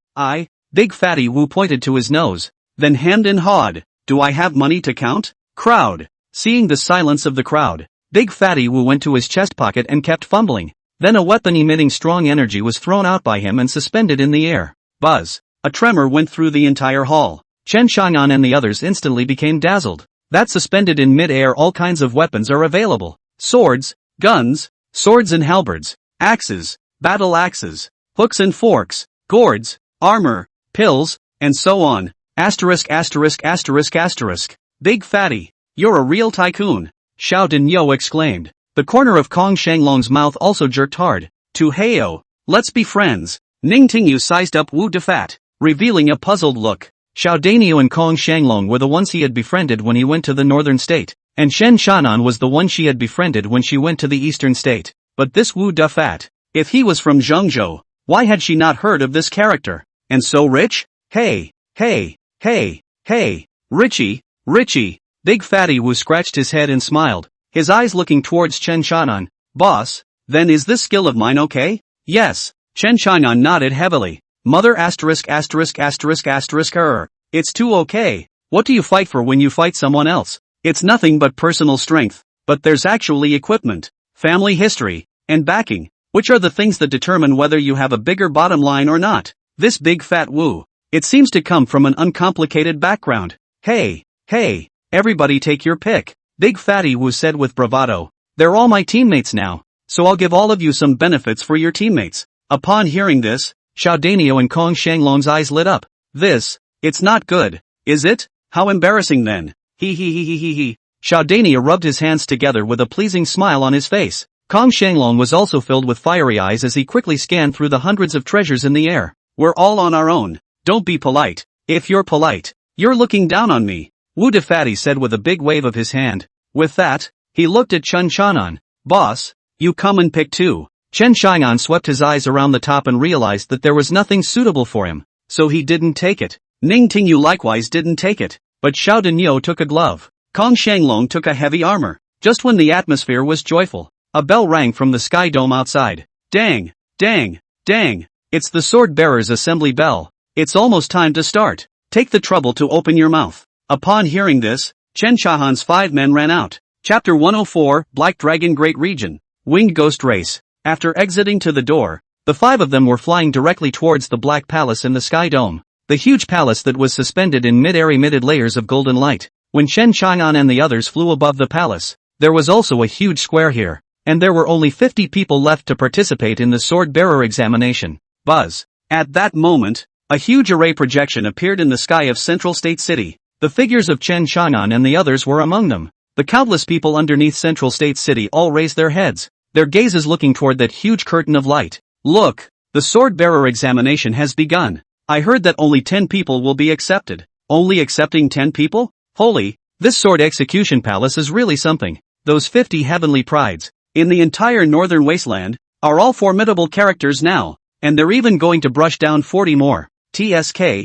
Big fatty Wu pointed to his nose. Then hemmed and hawed. Do I have money to count? Crowd. Seeing the silence of the crowd, Big fatty Wu went to his chest pocket and kept fumbling. Then a weapon emitting strong energy was thrown out by him and suspended in the air. Buzz. A tremor went through the entire hall. Chen Chang'an and the others instantly became dazzled. That suspended in mid-air all kinds of weapons are available. Swords, guns, swords and halberds, axes, battle axes, hooks and forks, gourds, armor, pills, and so on. Asterisk asterisk asterisk asterisk. Big fatty, you're a real tycoon, Xiao Dinyo exclaimed. The corner of Kong Shanglong's mouth also jerked hard. To heyo, let's be friends. Ning Tingyu sized up Wu Defat, revealing a puzzled look. Xiao Danio and Kong Shanglong were the ones he had befriended when he went to the northern state, and Shen Shanan was the one she had befriended when she went to the eastern state. But this Wu Defat, if he was from Zhengzhou, why had she not heard of this character? And so rich? Hey, hey, hey, hey, Richie, Richie. Big Fatty Wu scratched his head and smiled, his eyes looking towards Chen Shanan. Boss, then is this skill of mine okay? Yes. Chen Shanan nodded heavily. Mother asterisk asterisk asterisk asterisk It's too okay. What do you fight for when you fight someone else? It's nothing but personal strength, but there's actually equipment, family history, and backing, which are the things that determine whether you have a bigger bottom line or not. This big fat Wu, it seems to come from an uncomplicated background. Hey, hey, everybody take your pick, Big Fatty Wu said with bravado. They're all my teammates now, so I'll give all of you some benefits for your teammates. Upon hearing this, Xiao Danio and Kong Shanglong's eyes lit up. It's not good, is it? How embarrassing then. He. Xiao Danio rubbed his hands together with a pleasing smile on his face. Kong Shanglong was also filled with fiery eyes as he quickly scanned through the hundreds of treasures in the air. We're all on our own. Don't be polite. If you're polite, you're looking down on me, Wu Defatty said with a big wave of his hand. With that, he looked at Chen Shanan. Boss, you come and pick too. Chen Shanan swept his eyes around the top and realized that there was nothing suitable for him, so he didn't take it. Ning Tingyu likewise didn't take it, but Xiao Danyo took a glove. Kong Shanglong took a heavy armor. Just when the atmosphere was joyful, a bell rang from the sky dome outside. Dang, dang, dang, it's the sword bearer's assembly bell. It's almost time to start. Take the trouble to open your mouth. Upon hearing this, Chen Shahan's 5 men ran out. Chapter 104, Black Dragon Great Region, Winged Ghost Race. After exiting to the door, the 5 of them were flying directly towards the Black Palace in the Sky Dome, the huge palace that was suspended in mid-air emitted layers of golden light. When Chen Chang'an and the others flew above the palace, there was also a huge square here, and there were only 50 people left to participate in the sword bearer examination. Buzz. At that moment, a huge array projection appeared in the sky of Central State City. The figures of Chen Chang'an and the others were among them. The countless people underneath Central State City all raised their heads, their gazes looking toward that huge curtain of light. Look, the sword bearer examination has begun. I heard that only 10 people will be accepted. Only accepting 10 people? Holy, this sword execution palace is really something. Those 50 heavenly prides, in the entire northern wasteland, are all formidable characters now, and they're even going to brush down 40 more. TSK,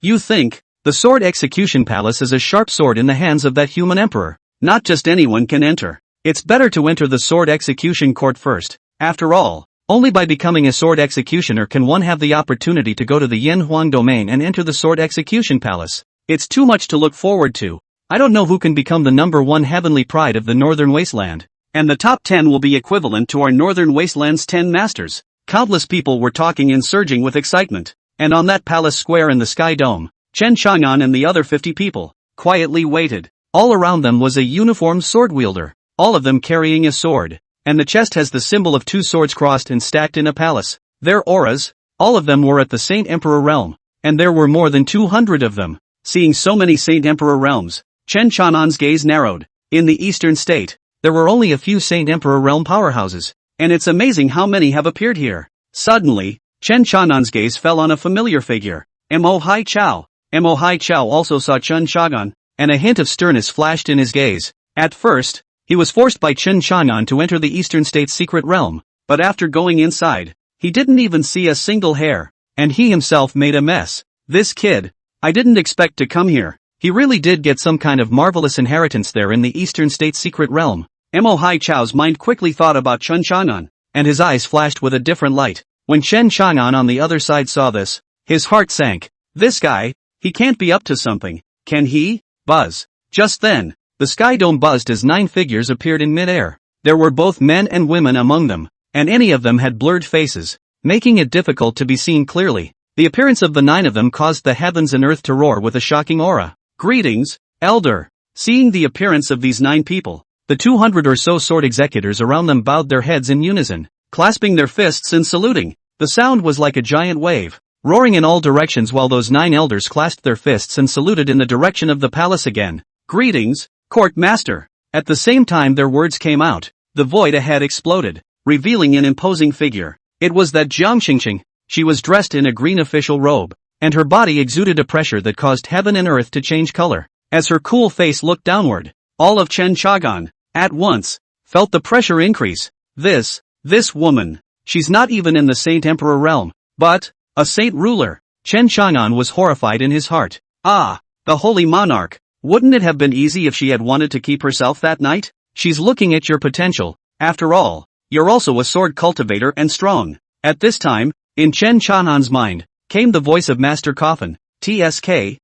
you think, the sword execution palace is a sharp sword in the hands of that human emperor. Not just anyone can enter. It's better to enter the sword execution court first. After all, only by becoming a sword executioner can one have the opportunity to go to the Yin Huang domain and enter the sword execution palace. It's too much to look forward to. I don't know who can become the number 1 heavenly pride of the northern wasteland. And the top 10 will be equivalent to our northern wasteland's 10 masters. Countless people were talking and surging with excitement. And on that palace square in the Sky Dome, Chen Chang'an and the other 50 people quietly waited. All around them was a uniformed sword wielder, all of them carrying a sword, and the chest has the symbol of 2 swords crossed and stacked in a palace. Their auras, all of them were at the Saint Emperor realm, and there were more than 200 of them. Seeing so many Saint Emperor realms, Chen Chang'an's gaze narrowed. In the eastern state, there were only a few Saint Emperor realm powerhouses, and it's amazing how many have appeared here. Suddenly, Chen Chang'an's gaze fell on a familiar figure. Mo Hai Chao. Mo Hai Chao also saw Chen Chang'an, and a hint of sternness flashed in his gaze. At first, he was forced by Chen Chang'an to enter the eastern state's secret realm, but after going inside, he didn't even see a single hair, and he himself made a mess. This kid, I didn't expect to come here. He really did get some kind of marvelous inheritance there in the eastern state's secret realm. Mo Hai Chao's mind quickly thought about Chen Chang'an, and his eyes flashed with a different light. When Chen Chang'an on the other side saw this, his heart sank. This guy, he can't be up to something, can he? Buzz. Just then, the sky dome buzzed as 9 figures appeared in midair. There were both men and women among them, and any of them had blurred faces, making it difficult to be seen clearly. The appearance of the 9 of them caused the heavens and earth to roar with a shocking aura. Greetings, Elder. Seeing the appearance of these 9 people, the 200 or so sword executors around them bowed their heads in unison, clasping their fists and saluting. The sound was like a giant wave, roaring in all directions while those 9 elders clasped their fists and saluted in the direction of the palace again. Greetings, Court Master. At the same time their words came out, the void ahead exploded, revealing an imposing figure. It was that Jiang Qingqing. She was dressed in a green official robe, and her body exuded a pressure that caused heaven and earth to change color. As her cool face looked downward, all of Chen Chagan, at once, felt the pressure increase. This woman, she's not even in the Saint Emperor realm, but a Saint ruler. Chen Chang'an was horrified in his heart. Ah, the Holy Monarch, wouldn't it have been easy if she had wanted to keep herself that night? She's looking at your potential. After all, you're also a sword cultivator and strong. At this time, in Chen Chang'an's mind, came the voice of Master Coffin. TSK,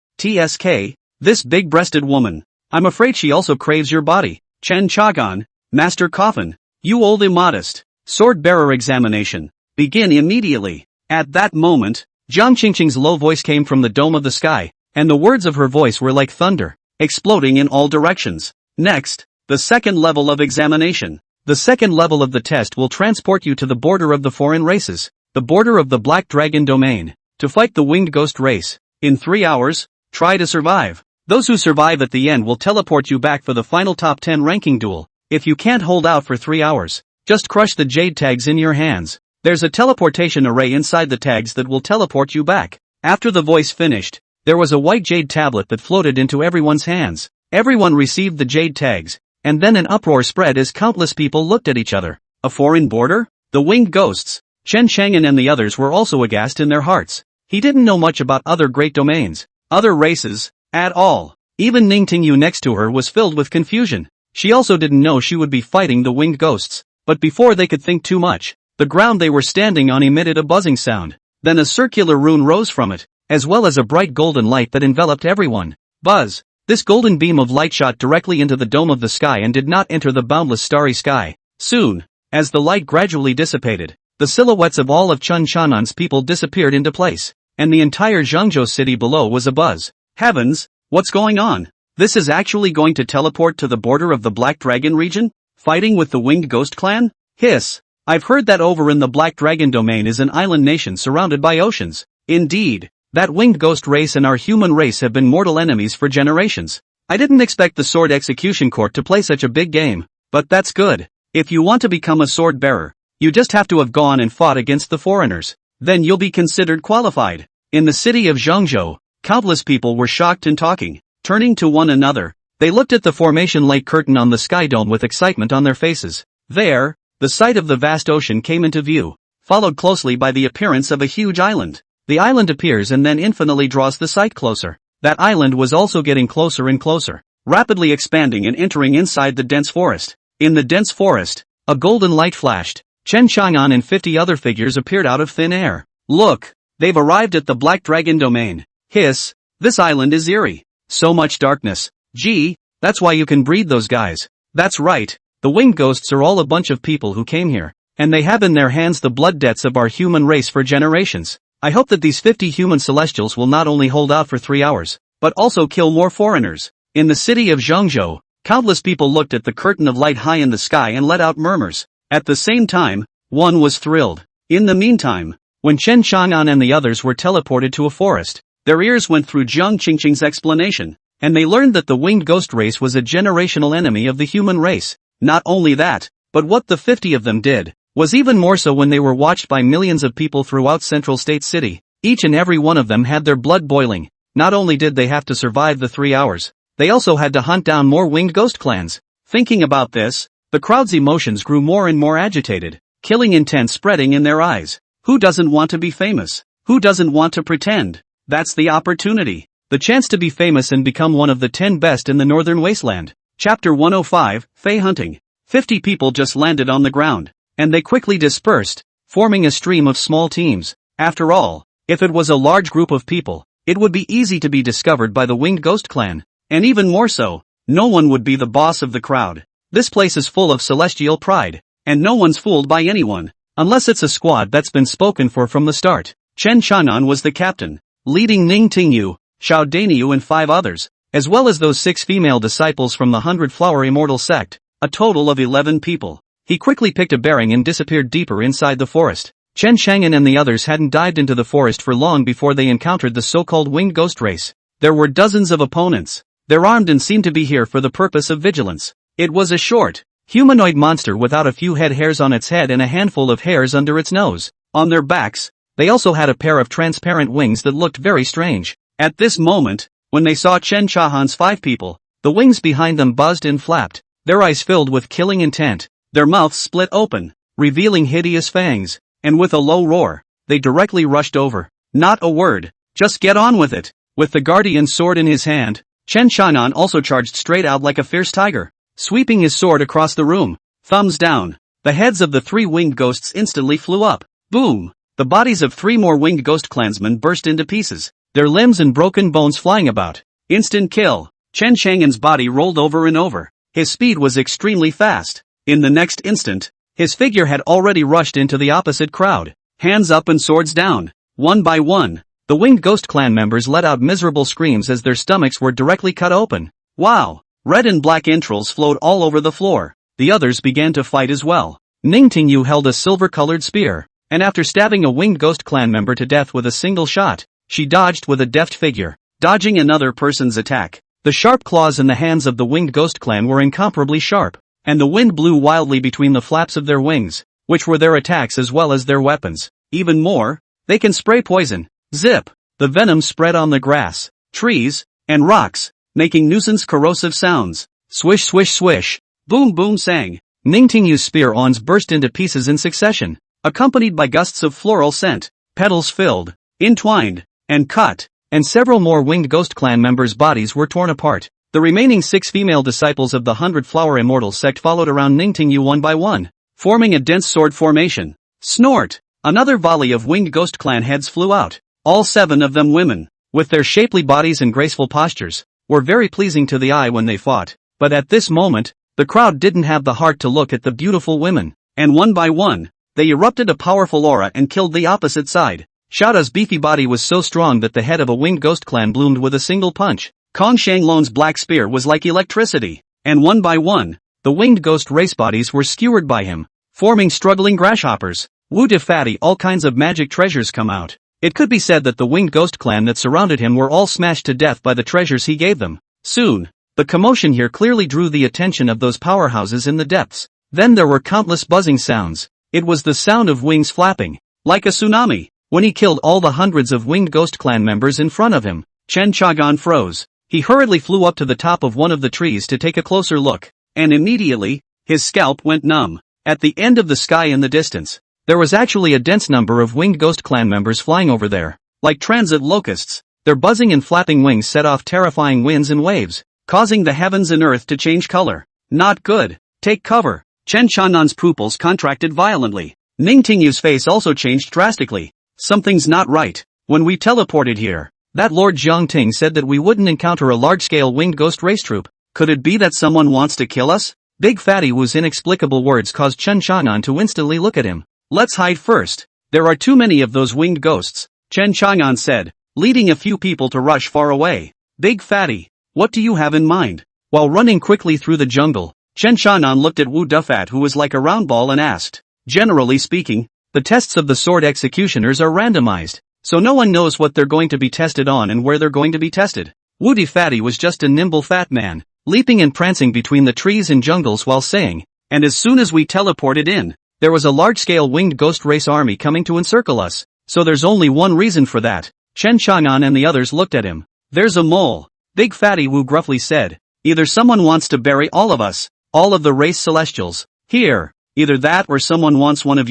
this big-breasted woman. I'm afraid she also craves your body. Chen Chang'an, Master Coffin, you old immodest. Sword-bearer examination. Begin immediately. At that moment, Jiang Qingqing's low voice came from the dome of the sky, and the words of her voice were like thunder, exploding in all directions. Next, the second level of examination. The second level of the test will transport you to the border of the foreign races, the border of the Black Dragon domain, to fight the Winged Ghost race. In 3 hours, try to survive. Those who survive at the end will teleport you back for the final top 10 ranking duel. If you can't hold out for 3 hours, just crush the jade tags in your hands. There's a teleportation array inside the tags that will teleport you back. After the voice finished, there was a white jade tablet that floated into everyone's hands. Everyone received the jade tags, and then an uproar spread as countless people looked at each other. A foreign border? The Winged Ghosts. Chen Chang'an and the others were also aghast in their hearts. He didn't know much about other great domains, other races, at all. Even Ning Tingyu next to her was filled with confusion. She also didn't know she would be fighting the Winged Ghosts. But before they could think too much, the ground they were standing on emitted a buzzing sound. Then a circular rune rose from it, as well as a bright golden light that enveloped everyone. Buzz! This golden beam of light shot directly into the dome of the sky and did not enter the boundless starry sky. Soon, as the light gradually dissipated, the silhouettes of all of Chen Chang'an's people disappeared into place, and the entire Zhengzhou city below was abuzz. Heavens, what's going on? This is actually going to teleport to the border of the Black Dragon region? Fighting with the Winged Ghost clan? Hiss! I've heard that over in the Black Dragon domain is an island nation surrounded by oceans. Indeed, that Winged Ghost race and our human race have been mortal enemies for generations. I didn't expect the Sword Execution Court to play such a big game, but that's good. If you want to become a sword bearer, you just have to have gone and fought against the foreigners. Then you'll be considered qualified. In the city of Zhengzhou, countless people were shocked and talking, turning to one another. They looked at the formation light curtain on the sky dome with excitement on their faces. There, the sight of the vast ocean came into view, followed closely by the appearance of a huge island. The island appears and then infinitely draws the sight closer. That island was also getting closer and closer, rapidly expanding and entering inside the dense forest. In the dense forest, a golden light flashed. Chen Chang'an and 50 other figures appeared out of thin air. Look, they've arrived at the Black Dragon domain. Hiss, this island is eerie. So much darkness. Gee, that's why you can breed those guys. That's right, the Winged Ghosts are all a bunch of people who came here, and they have in their hands the blood debts of our human race for generations. I hope that these 50 human celestials will not only hold out for 3 hours, but also kill more foreigners. In the city of Zhengzhou, countless people looked at the curtain of light high in the sky and let out murmurs. At the same time, one was thrilled. In the meantime, when Chen Chang'an and the others were teleported to a forest, their ears went through Jiang Qingqing's explanation, and they learned that the Winged Ghost race was a generational enemy of the human race. Not only that, but what the 50 of them did, was even more so when they were watched by millions of people throughout Central State City. Each and every one of them had their blood boiling. Not only did they have to survive the 3 hours, they also had to hunt down more Winged Ghost clans. Thinking about this, the crowd's emotions grew more and more agitated, killing intent spreading in their eyes. Who doesn't want to be famous? Who doesn't want to pretend? That's the opportunity. The chance to be famous and become one of the 10 best in the Northern Wasteland. Chapter 105, Fey Hunting. 50 people just landed on the ground, and they quickly dispersed, forming a stream of small teams. After all, if it was a large group of people, it would be easy to be discovered by the Winged Ghost clan. And even more so, no one would be the boss of the crowd. This place is full of celestial pride, and no one's fooled by anyone, unless it's a squad that's been spoken for from the start. Chen Chang'an was the captain, leading Ning Tingyu, Xiao Daniu and 5 others. as well as those 6 female disciples from the 100-Flower Immortal sect, a total of 11 people. He quickly picked a bearing and disappeared deeper inside the forest. Chen Chang'an and the others hadn't dived into the forest for long before they encountered the so-called winged ghost race. There were dozens of opponents. They're armed and seemed to be here for the purpose of vigilance. It was a short, humanoid monster without a few head hairs on its head and a handful of hairs under its nose. On their backs, they also had a pair of transparent wings that looked very strange. At this moment, when they saw Chen Chang'an's 5 people, the wings behind them buzzed and flapped, their eyes filled with killing intent, their mouths split open, revealing hideous fangs, and with a low roar, they directly rushed over. Not a word, just get on with it. With the guardian sword in his hand, Chen Chang'an also charged straight out like a fierce tiger, sweeping his sword across the room. Thumbs down. The heads of the 3 winged ghosts instantly flew up. Boom! The bodies of 3 more winged ghost clansmen burst into pieces, their limbs and broken bones flying about. Instant kill. Chen Chang'an's body rolled over and over. His speed was extremely fast. In the next instant, his figure had already rushed into the opposite crowd. Hands up and swords down. One by one, the winged ghost clan members let out miserable screams as their stomachs were directly cut open. Wow! Red and black entrails flowed all over the floor. The others began to fight as well. Ning Tingyu held a silver-colored spear, and after stabbing a winged ghost clan member to death with a single shot, she dodged with a deft figure, dodging another person's attack. The sharp claws in the hands of the winged ghost clan were incomparably sharp, and the wind blew wildly between the flaps of their wings, which were their attacks as well as their weapons. Even more, they can spray poison. Zip! The venom spread on the grass, trees, and rocks, making nuisance corrosive sounds. Swish swish swish. Boom boom sang. Ning Tingyu's spear awns burst into pieces in succession, accompanied by gusts of floral scent. Petals filled, entwined, and cut, and several more winged ghost clan members' bodies were torn apart. The remaining 6 female disciples of the 100-Flower Immortal sect followed around Ning Tingyu one by one, forming a dense sword formation. Snort! Another volley of winged ghost clan heads flew out. All 7 of them women, with their shapely bodies and graceful postures, were very pleasing to the eye when they fought. But at this moment, the crowd didn't have the heart to look at the beautiful women, and one by one, they erupted a powerful aura and killed the opposite side. Shada's beefy body was so strong that the head of a winged ghost clan bloomed with a single punch. Kong Shanglong's black spear was like electricity, and one by one, the winged ghost race bodies were skewered by him, forming struggling grasshoppers. Wu Defatty, all kinds of magic treasures come out. It could be said that the winged ghost clan that surrounded him were all smashed to death by the treasures he gave them. Soon, the commotion here clearly drew the attention of those powerhouses in the depths. Then there were countless buzzing sounds. It was the sound of wings flapping, like a tsunami. When he killed all the hundreds of winged ghost clan members in front of him, Chen Chang'an froze. He hurriedly flew up to the top of one of the trees to take a closer look, and immediately, his scalp went numb. At the end of the sky in the distance, there was actually a dense number of winged ghost clan members flying over there. Like transit locusts, their buzzing and flapping wings set off terrifying winds and waves, causing the heavens and earth to change color. Not good. Take cover. Chen Chang'an's pupils contracted violently. Ning Tingyu's face also changed drastically. Something's not right. When we teleported here, that Lord Jiangting said that we wouldn't encounter a large-scale winged ghost race troop. Could it be that someone wants to kill us? Big Fatty Wu's inexplicable words caused Chen Chang'an to instantly look at him. Let's hide first. There are too many of those winged ghosts, Chen Chang'an said, leading a few people to rush far away. Big Fatty, what do you have in mind? While running quickly through the jungle, Chen Chang'an looked at Wu Dufat, who was like a round ball, and asked, generally speaking, the tests of the sword executioners are randomized, so no one knows what they're going to be tested on and where they're going to be tested. Wu Defatty was just a nimble fat man, leaping and prancing between the trees and jungles while saying, and as soon as we teleported in, there was a large-scale winged ghost race army coming to encircle us, so there's only one reason for that. Chen Chang'an and the others looked at him. There's a mole, Big Fatty Wu gruffly said. Either someone wants to bury all of us, all of the race celestials, here, either that or someone wants one of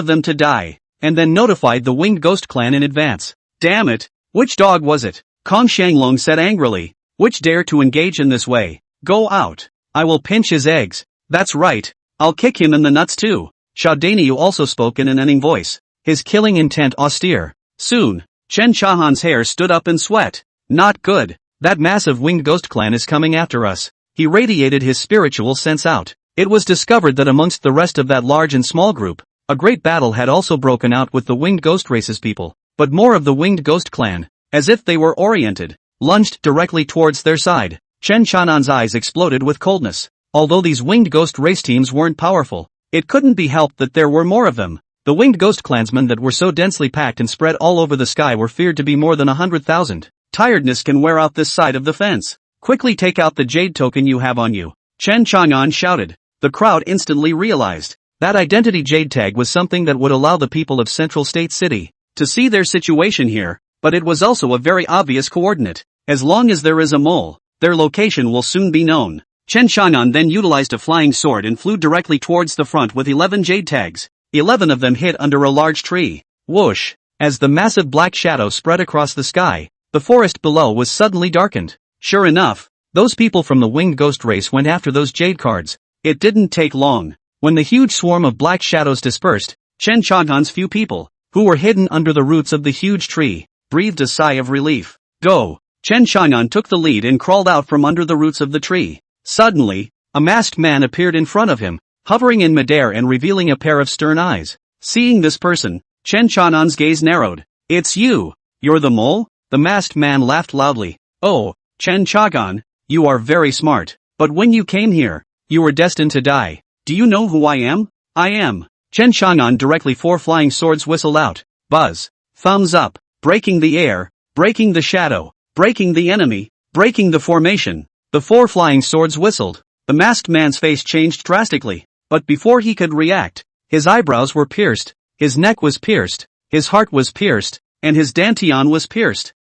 them to die, and then notified the winged ghost clan in advance. Damn it, which dog was it? Kong Shanglong said angrily. Which dare to engage in this way? Go out. I will pinch his eggs. That's right. I'll kick him in the nuts too. Xiaodaniu also spoke in an unning voice, his killing intent austere. Soon, Chen Chang'an's hair stood up in sweat. Not good. That massive winged ghost clan is coming after us. He radiated his spiritual sense out. It was discovered that amongst the rest of that large and small group, a great battle had also broken out with the winged ghost race's people, but more of the winged ghost clan, as if they were oriented. lunged directly towards their side. Chen Chanan's eyes exploded with coldness. Although these winged ghost race teams weren't powerful, it couldn't be helped that there were more of them. The winged ghost clansmen that were so densely packed and spread all over the sky were feared to be more than 100,000. Tiredness can wear out this side of the fence. Quickly take out the jade token you have on you. Chen Chang'an shouted. The crowd instantly realized that identity jade tag was something that would allow the people of Central State City to see their situation here, but it was also a very obvious coordinate. As long as there is a mole, their location will soon be known. Chen Chang'an then utilized a flying sword and flew directly towards the front with 11 jade tags. 11 of them hit under a large tree. Whoosh! As the massive black shadow spread across the sky, the forest below was suddenly darkened. Sure enough, those people from the winged ghost race went after those jade cards. It didn't take long. When the huge swarm of black shadows dispersed, Chen Chang'an's few people, who were hidden under the roots of the huge tree, breathed a sigh of relief. Go! Chen Chang'an took the lead and crawled out from under the roots of the tree. Suddenly, a masked man appeared in front of him, hovering in midair and revealing a pair of stern eyes. Seeing this person, Chen Chang'an's gaze narrowed. It's you! You're the mole? The masked man laughed loudly. Oh, Chen Chang'an, you are very smart. But when you came here, you were destined to die. Do you know who I am? I am. Chen Chang'an directly 4 flying swords whistled out. Buzz. Thumbs up. Breaking the air. Breaking the shadow. Breaking the enemy. Breaking the formation. The 4 flying swords whistled. The masked man's face changed drastically. But before he could react, his eyebrows were pierced, his neck was pierced, his heart was pierced, and his dantian was pierced.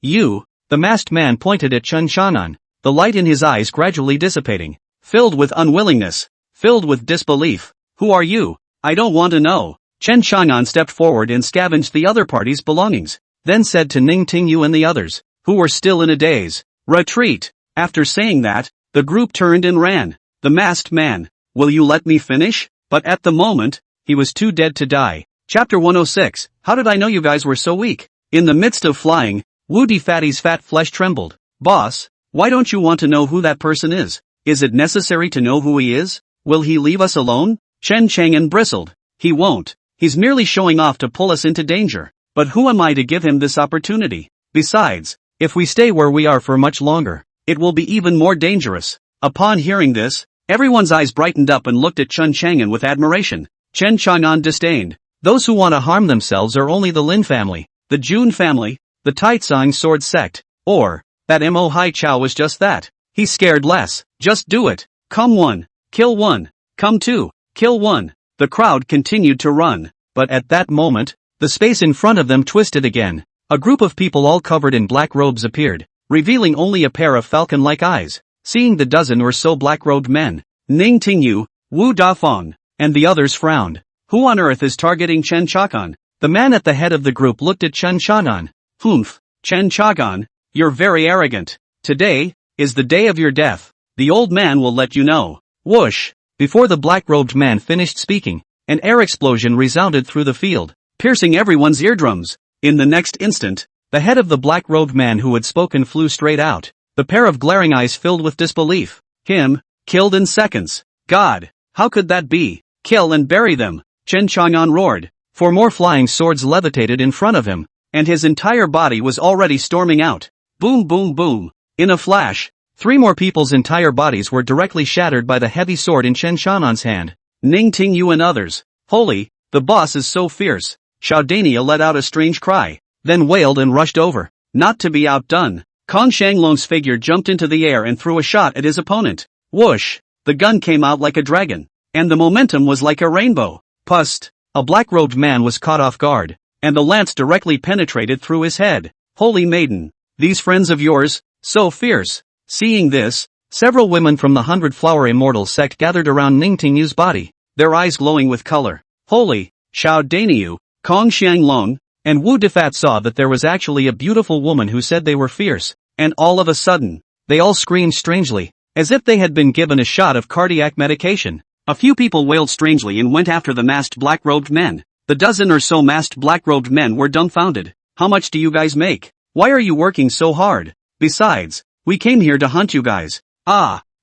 You. The masked man pointed at Chen Chang'an, the light in his eyes gradually dissipating. Filled with unwillingness. Filled with disbelief. Who are you? I don't want to know. Chen Chang'an stepped forward and scavenged the other party's belongings, then said to Ning Tingyu and the others, who were still in a daze, retreat. After saying that, the group turned and ran. The masked man. Will you let me finish? But at the moment, he was too dead to die. Chapter 106, How did I know you guys were so weak? In the midst of flying, Wu Defatty's fat flesh trembled. Boss, why don't you want to know who that person is? Is it necessary to know who he is? Will he leave us alone? Chen Chang'an bristled. He won't. He's merely showing off to pull us into danger. But who am I to give him this opportunity? Besides, if we stay where we are for much longer, it will be even more dangerous. Upon hearing this, everyone's eyes brightened up and looked at Chen Chang'an with admiration. Chen Chang'an disdained. Those who want to harm themselves are only the Lin family, the Jun family, the Taitsang sword sect, or, that Mo Hai Chao was just that. He's scared less. Just do it. Come 1. Kill 1. Come 2. Kill 1. The crowd continued to run. But at that moment, the space in front of them twisted again. A group of people all covered in black robes appeared, revealing only a pair of falcon-like eyes. Seeing the dozen or so black-robed men, Ning Tingyu, Wu Dafeng, and the others frowned. Who on earth is targeting Chen Chang'an? The man at the head of the group looked at Chen Chang'an. Humph, Chen Chang'an, you're very arrogant. Today is the day of your death. The old man will let you know. Whoosh! Before the black-robed man finished speaking, an air explosion resounded through the field, piercing everyone's eardrums. In the next instant, the head of the black-robed man who had spoken flew straight out. The pair of glaring eyes filled with disbelief. Him, killed in seconds. God, how could that be? Kill and bury them. Chen Chang'an roared. 4 more flying swords levitated in front of him, and his entire body was already storming out. Boom boom boom. In a flash, 3 more people's entire bodies were directly shattered by the heavy sword in Chen Chang'an's hand. Ning Tingyu and others. Holy, the boss is so fierce. Xiaodania let out a strange cry, then wailed and rushed over. Not to be outdone, Kong Shanglong's figure jumped into the air and threw a shot at his opponent. Whoosh! The gun came out like a dragon, and the momentum was like a rainbow. Pust! A black-robed man was caught off guard, and the lance directly penetrated through his head. Holy maiden! These friends of yours, so fierce! Seeing this, several women from the 100-flower immortal sect gathered around Ning Tingyu's body, their eyes glowing with color. Holy! Xiao Daniu, Kong Xianglong, and Wu Defat saw that there was actually a beautiful woman who said they were fierce, and all of a sudden, they all screamed strangely, as if they had been given a shot of cardiac medication. A few people wailed strangely and went after the masked black-robed men. The dozen or so masked black-robed men were dumbfounded. How much do you guys make? Why are you working so hard? Besides, we came here to hunt you guys.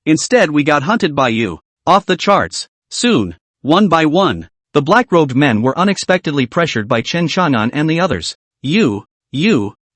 Instead we got hunted by you. Off the charts. Soon, one by one, the black-robed men were unexpectedly pressured by Chen Chang'an and the others. You,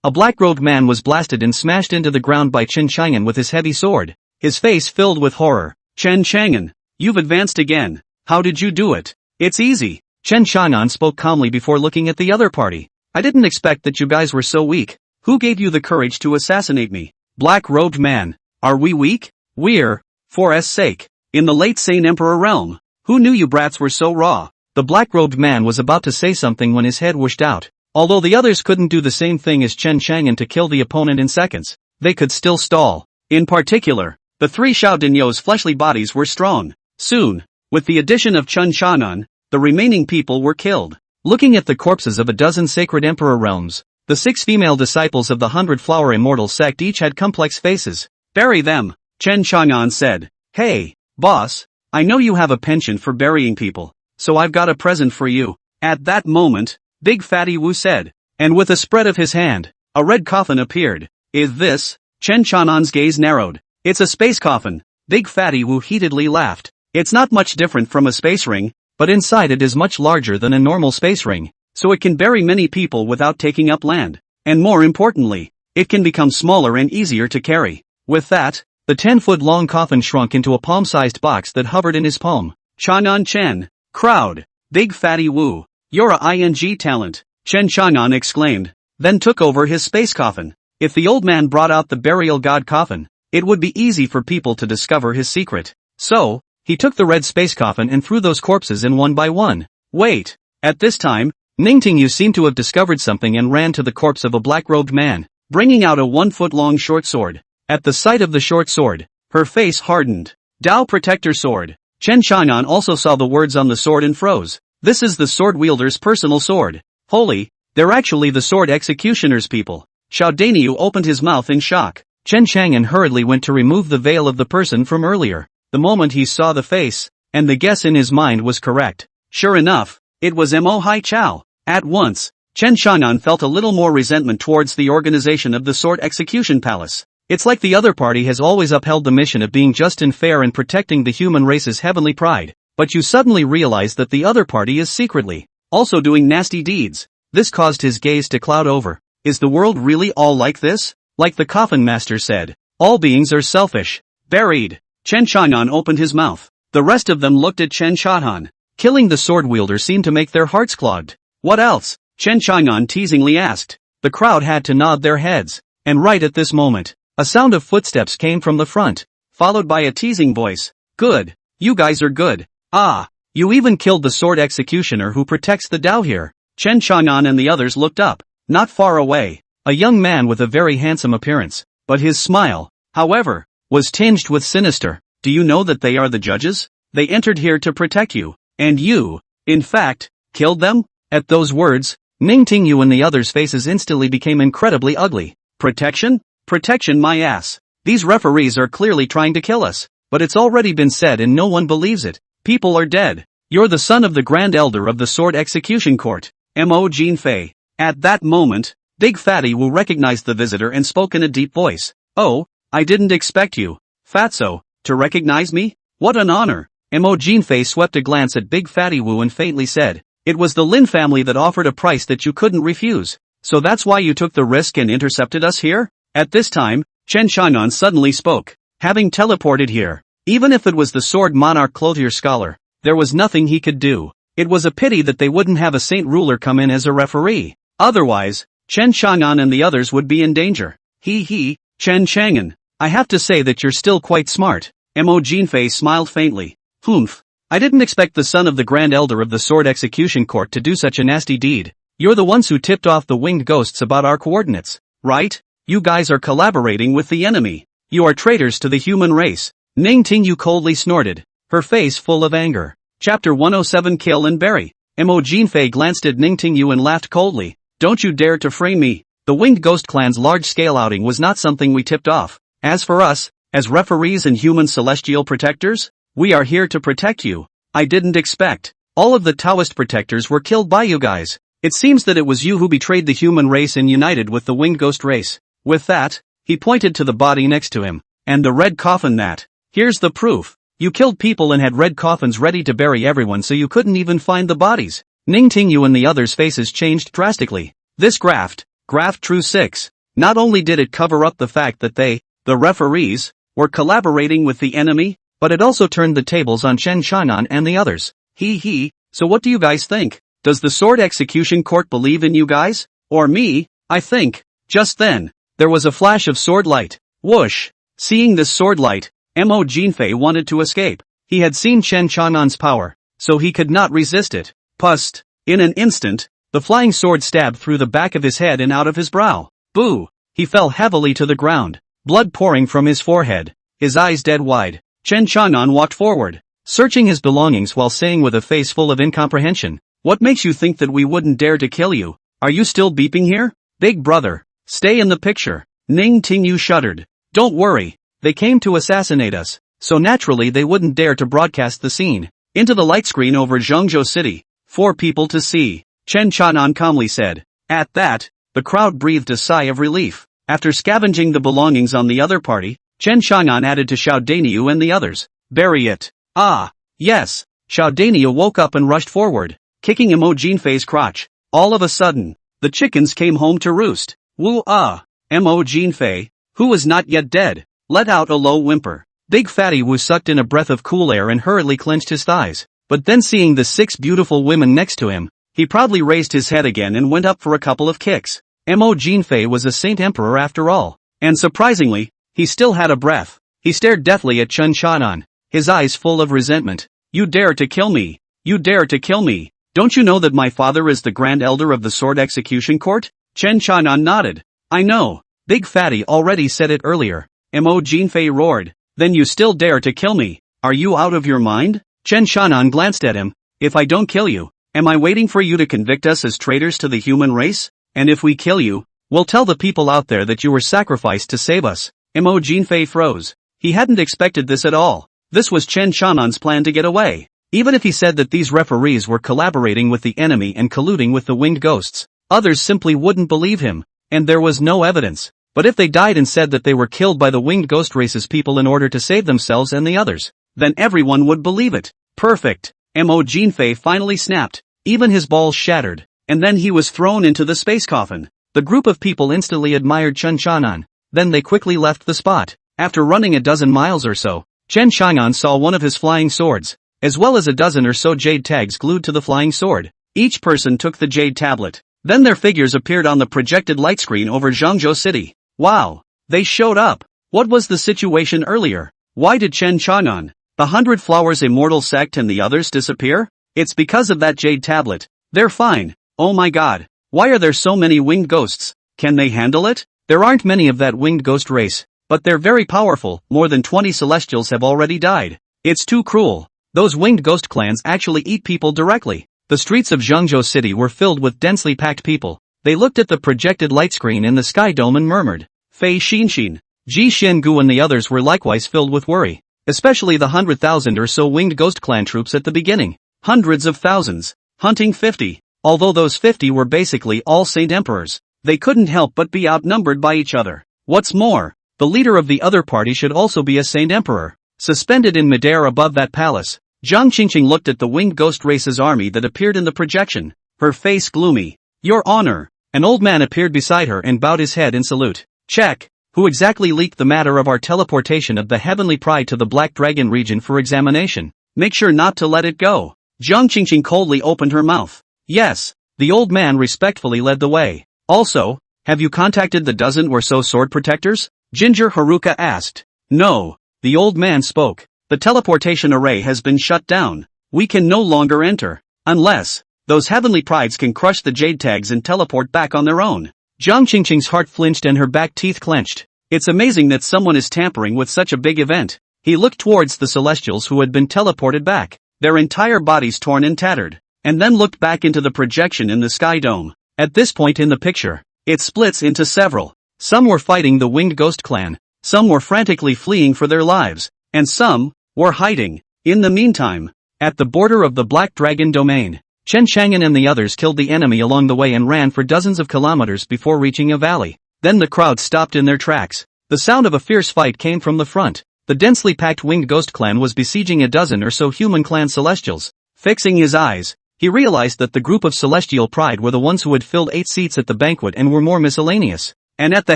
A black-robed man was blasted and smashed into the ground by Chen Chang'an with his heavy sword, his face filled with horror. Chen Chang'an, you've advanced again. How did you do it? It's easy. Chen Chang'an spoke calmly before looking at the other party. I didn't expect that you guys were so weak. Who gave you the courage to assassinate me? Black-robed man. Are we weak? We're, for S sake, in the late Sane Emperor realm. Who knew you brats were so raw? The black-robed man was about to say something when his head whooshed out. Although the others couldn't do the same thing as Chen Chang'an to kill the opponent in seconds, they could still stall. In particular, the three Xiao Dinyo's fleshly bodies were strong. Soon, with the addition of Chen Chang'an, the remaining people were killed. Looking at the corpses of a dozen sacred emperor realms, the 6 female disciples of the 100-flower immortal sect each had complex faces. Bury them, Chen Chang'an said. Hey, boss, I know you have a penchant for burying people, so I've got a present for you. At that moment, Big Fatty Wu said, and with a spread of his hand, a red coffin appeared. Is this? Chen Chang'an's gaze narrowed. It's a space coffin. Big Fatty Wu heatedly laughed. It's not much different from a space ring, but inside it is much larger than a normal space ring, so it can bury many people without taking up land. And more importantly, it can become smaller and easier to carry. With that, the 10-foot-long coffin shrunk into a palm-sized box that hovered in his palm. Chang'an Chen, crowd, Big Fatty Wu, you're a ING talent, Chen Chang'an exclaimed, then took over his space coffin. If the old man brought out the burial god coffin, it would be easy for people to discover his secret. So, he took the red space coffin and threw those corpses in one by one. Wait. At this time, Ningtingyu seemed to have discovered something and ran to the corpse of a black-robed man, bringing out a 1-foot-long short sword. At the sight of the short sword, her face hardened. Dao Protector Sword. Chen Chang'an also saw the words on the sword and froze. This is the sword wielder's personal sword. Holy, they're actually the sword executioner's people. Xiao Danyu opened his mouth in shock. Chen Chang'an hurriedly went to remove the veil of the person from earlier. The moment he saw the face, and the guess in his mind was correct. Sure enough, it was Mo Hai Chao. At once, Chen Chang'an felt a little more resentment towards the organization of the Sword Execution Palace. It's like the other party has always upheld the mission of being just and fair and protecting the human race's heavenly pride, but you suddenly realize that the other party is secretly also doing nasty deeds. This caused his gaze to cloud over. Is the world really all like this? Like the Coffin Master said, all beings are selfish. Buried. Chen Chang'an opened his mouth. The rest of them looked at Chen Chang'an. Killing the sword wielder seemed to make their hearts clogged. What else? Chen Chang'an teasingly asked. The crowd had to nod their heads. And right at this moment, a sound of footsteps came from the front, followed by a teasing voice. Good. You guys are good. Ah, you even killed the sword executioner who protects the Dao here. Chen Chang'an and the others looked up. Not far away, a young man with a very handsome appearance, but his smile, however, was tinged with sinister. Do you know that they are the judges? They entered here to protect you, and you, in fact, killed them? At those words, Ningtingyu and the others' faces instantly became incredibly ugly. Protection? Protection my ass. These referees are clearly trying to kill us, but it's already been said and no one believes it. People are dead. You're the son of the Grand Elder of the Sword Execution Court, Mo Jinfei. At that moment, Big Fatty Wu recognized the visitor and spoke in a deep voice. Oh, I didn't expect you, Fatso, to recognize me? What an honor. Mo Jinfei swept a glance at Big Fatty Wu and faintly said, it was the Lynn family that offered a price that you couldn't refuse. So that's why you took the risk and intercepted us here? At this time, Chen Chang'an suddenly spoke. Having teleported here, even if it was the Sword Monarch Clothier Scholar, there was nothing he could do. It was a pity that they wouldn't have a Saint Ruler come in as a referee. Otherwise, Chen Chang'an and the others would be in danger. Chen Chang'an, I have to say that you're still quite smart. Mo Jinfei smiled faintly. Humph. I didn't expect the son of the Grand Elder of the Sword Execution Court to do such a nasty deed. You're the ones who tipped off the winged ghosts about our coordinates, right? You guys are collaborating with the enemy. You are traitors to the human race. Ningtingyu coldly snorted, her face full of anger. Chapter 107 Kill and Bury. Mo Jinfei glanced at Ningtingyu and laughed coldly. Don't you dare to frame me. The Winged Ghost Clan's large-scale outing was not something we tipped off. As for us, as referees and human celestial protectors, we are here to protect you. I didn't expect. All of the Taoist protectors were killed by you guys. It seems that it was you who betrayed the human race and united with the Winged Ghost race. With that, he pointed to the body next to him. And the red coffin that. Here's the proof. You killed people and had red coffins ready to bury everyone so you couldn't even find the bodies. Ningtingyu and the others' faces changed drastically. This graft, Graph True 6. Not only did it cover up the fact that they, the referees, were collaborating with the enemy, but it also turned the tables on Chen Qianan and the others. So what do you guys think? Does the Sword Execution Court believe in you guys? Or me? I think. Just then, there was a flash of sword light. Whoosh! Seeing this sword light, Mo Jinfei wanted to escape. He had seen Chen Qianan's power, so he could not resist it. Pust! In an instant, the flying sword stabbed through the back of his head and out of his brow. Boo! He fell heavily to the ground, blood pouring from his forehead, his eyes dead wide. Chen Qianan walked forward, searching his belongings while saying with a face full of incomprehension, "What makes you think that we wouldn't dare to kill you? Are you still beeping here? Big brother, stay in the picture." Ning Tingyu shuddered. "Don't worry, they came to assassinate us, so naturally they wouldn't dare to broadcast the scene into the light screen over Zhengzhou City, for people to see," Chen Qianan calmly said. At that, the crowd breathed a sigh of relief. After scavenging the belongings on the other party, Chen Qianan added to Showdown and the others, "Bury it." Ah, yes. Showdown woke up and rushed forward, kicking Mo Jinfei's crotch. All of a sudden, the chickens came home to roost. Woo-ah! Mo Jinfei, who was not yet dead, let out a low whimper. Big Fatty Wu sucked in a breath of cool air and hurriedly clenched his thighs. But then seeing the 6 beautiful women next to him, he proudly raised his head again and went up for a couple of kicks. Mo Jinfei was a Saint Emperor after all. And surprisingly, he still had a breath. He stared deathly at Chen Qianan, his eyes full of resentment. "You dare to kill me! You dare to kill me! Don't you know that my father is the Grand Elder of the Sword Execution Court?" Chen Qianan nodded. "I know. Big Fatty already said it earlier." Mo Jinfei roared. "Then you still dare to kill me? Are you out of your mind?" Chen Qianan glanced at him. "If I don't kill you, am I waiting for you to convict us as traitors to the human race? And if we kill you, we'll tell the people out there that you were sacrificed to save us." Mo Jinfei froze. He hadn't expected this at all. This was Chen Qianan's plan to get away. Even if he said that these referees were collaborating with the enemy and colluding with the winged ghosts, others simply wouldn't believe him, and there was no evidence. But if they died and said that they were killed by the winged ghost race's people in order to save themselves and the others, then everyone would believe it. Perfect. Mo Jinfei finally snapped. Even his balls shattered, and then he was thrown into the space coffin. The group of people instantly admired Chen Qianan. Then they quickly left the spot. After running a dozen miles or so, Chen Qianan saw one of his flying swords, as well as a dozen or so jade tags glued to the flying sword. Each person took the jade tablet. Then their figures appeared on the projected light screen over Zhengzhou City. Wow! They showed up! What was the situation earlier? Why did Chen Qianan, the 100 Flowers Immortal Sect and the others disappear? It's because of that jade tablet. They're fine. Oh my god. Why are there so many winged ghosts? Can they handle it? There aren't many of that winged ghost race, but they're very powerful. More than 20 Celestials have already died. It's too cruel. Those winged ghost clans actually eat people directly. The streets of Zhengzhou City were filled with densely packed people. They looked at the projected light screen in the sky dome and murmured. Fei Xinxin, Ji Xiangu and the others were likewise filled with worry. Especially the 100,000 or so winged ghost clan troops at the beginning. Hundreds of thousands. Hunting 50. Although those 50 were basically all Saint Emperors, they couldn't help but be outnumbered by each other. What's more, the leader of the other party should also be a Saint Emperor. Suspended in midair above that palace, Zhang Qingqing looked at the winged ghost race's army that appeared in the projection, her face gloomy. "Your Honor." An old man appeared beside her and bowed his head in salute. "Check. Who exactly leaked the matter of our teleportation of the Heavenly Pride to the Black Dragon region for examination? Make sure not to let it go." Zhang Qingqing coldly opened her mouth. "Yes." The old man respectfully led the way. "Also, have you contacted the dozen or so sword protectors?" Ginger Haruka asked. "No." The old man spoke. "The teleportation array has been shut down. We can no longer enter. Unless those heavenly prides can crush the jade tags and teleport back on their own." Zhang Qingqing's heart flinched and her back teeth clenched. It's amazing that someone is tampering with such a big event. He looked towards the Celestials who had been teleported back, their entire bodies torn and tattered, and then looked back into the projection in the sky dome. At this point in the picture, it splits into several. Some were fighting the winged ghost clan, some were frantically fleeing for their lives, and some were hiding. In the meantime, at the border of the Black Dragon domain, Chen Chang'an and the others killed the enemy along the way and ran for dozens of kilometers before reaching a valley. Then the crowd stopped in their tracks. The sound of a fierce fight came from the front. The densely packed winged ghost clan was besieging a dozen or so human clan celestials. Fixing his eyes, he realized that the group of celestial pride were the ones who had filled 8 seats at the banquet and were more miscellaneous. And at the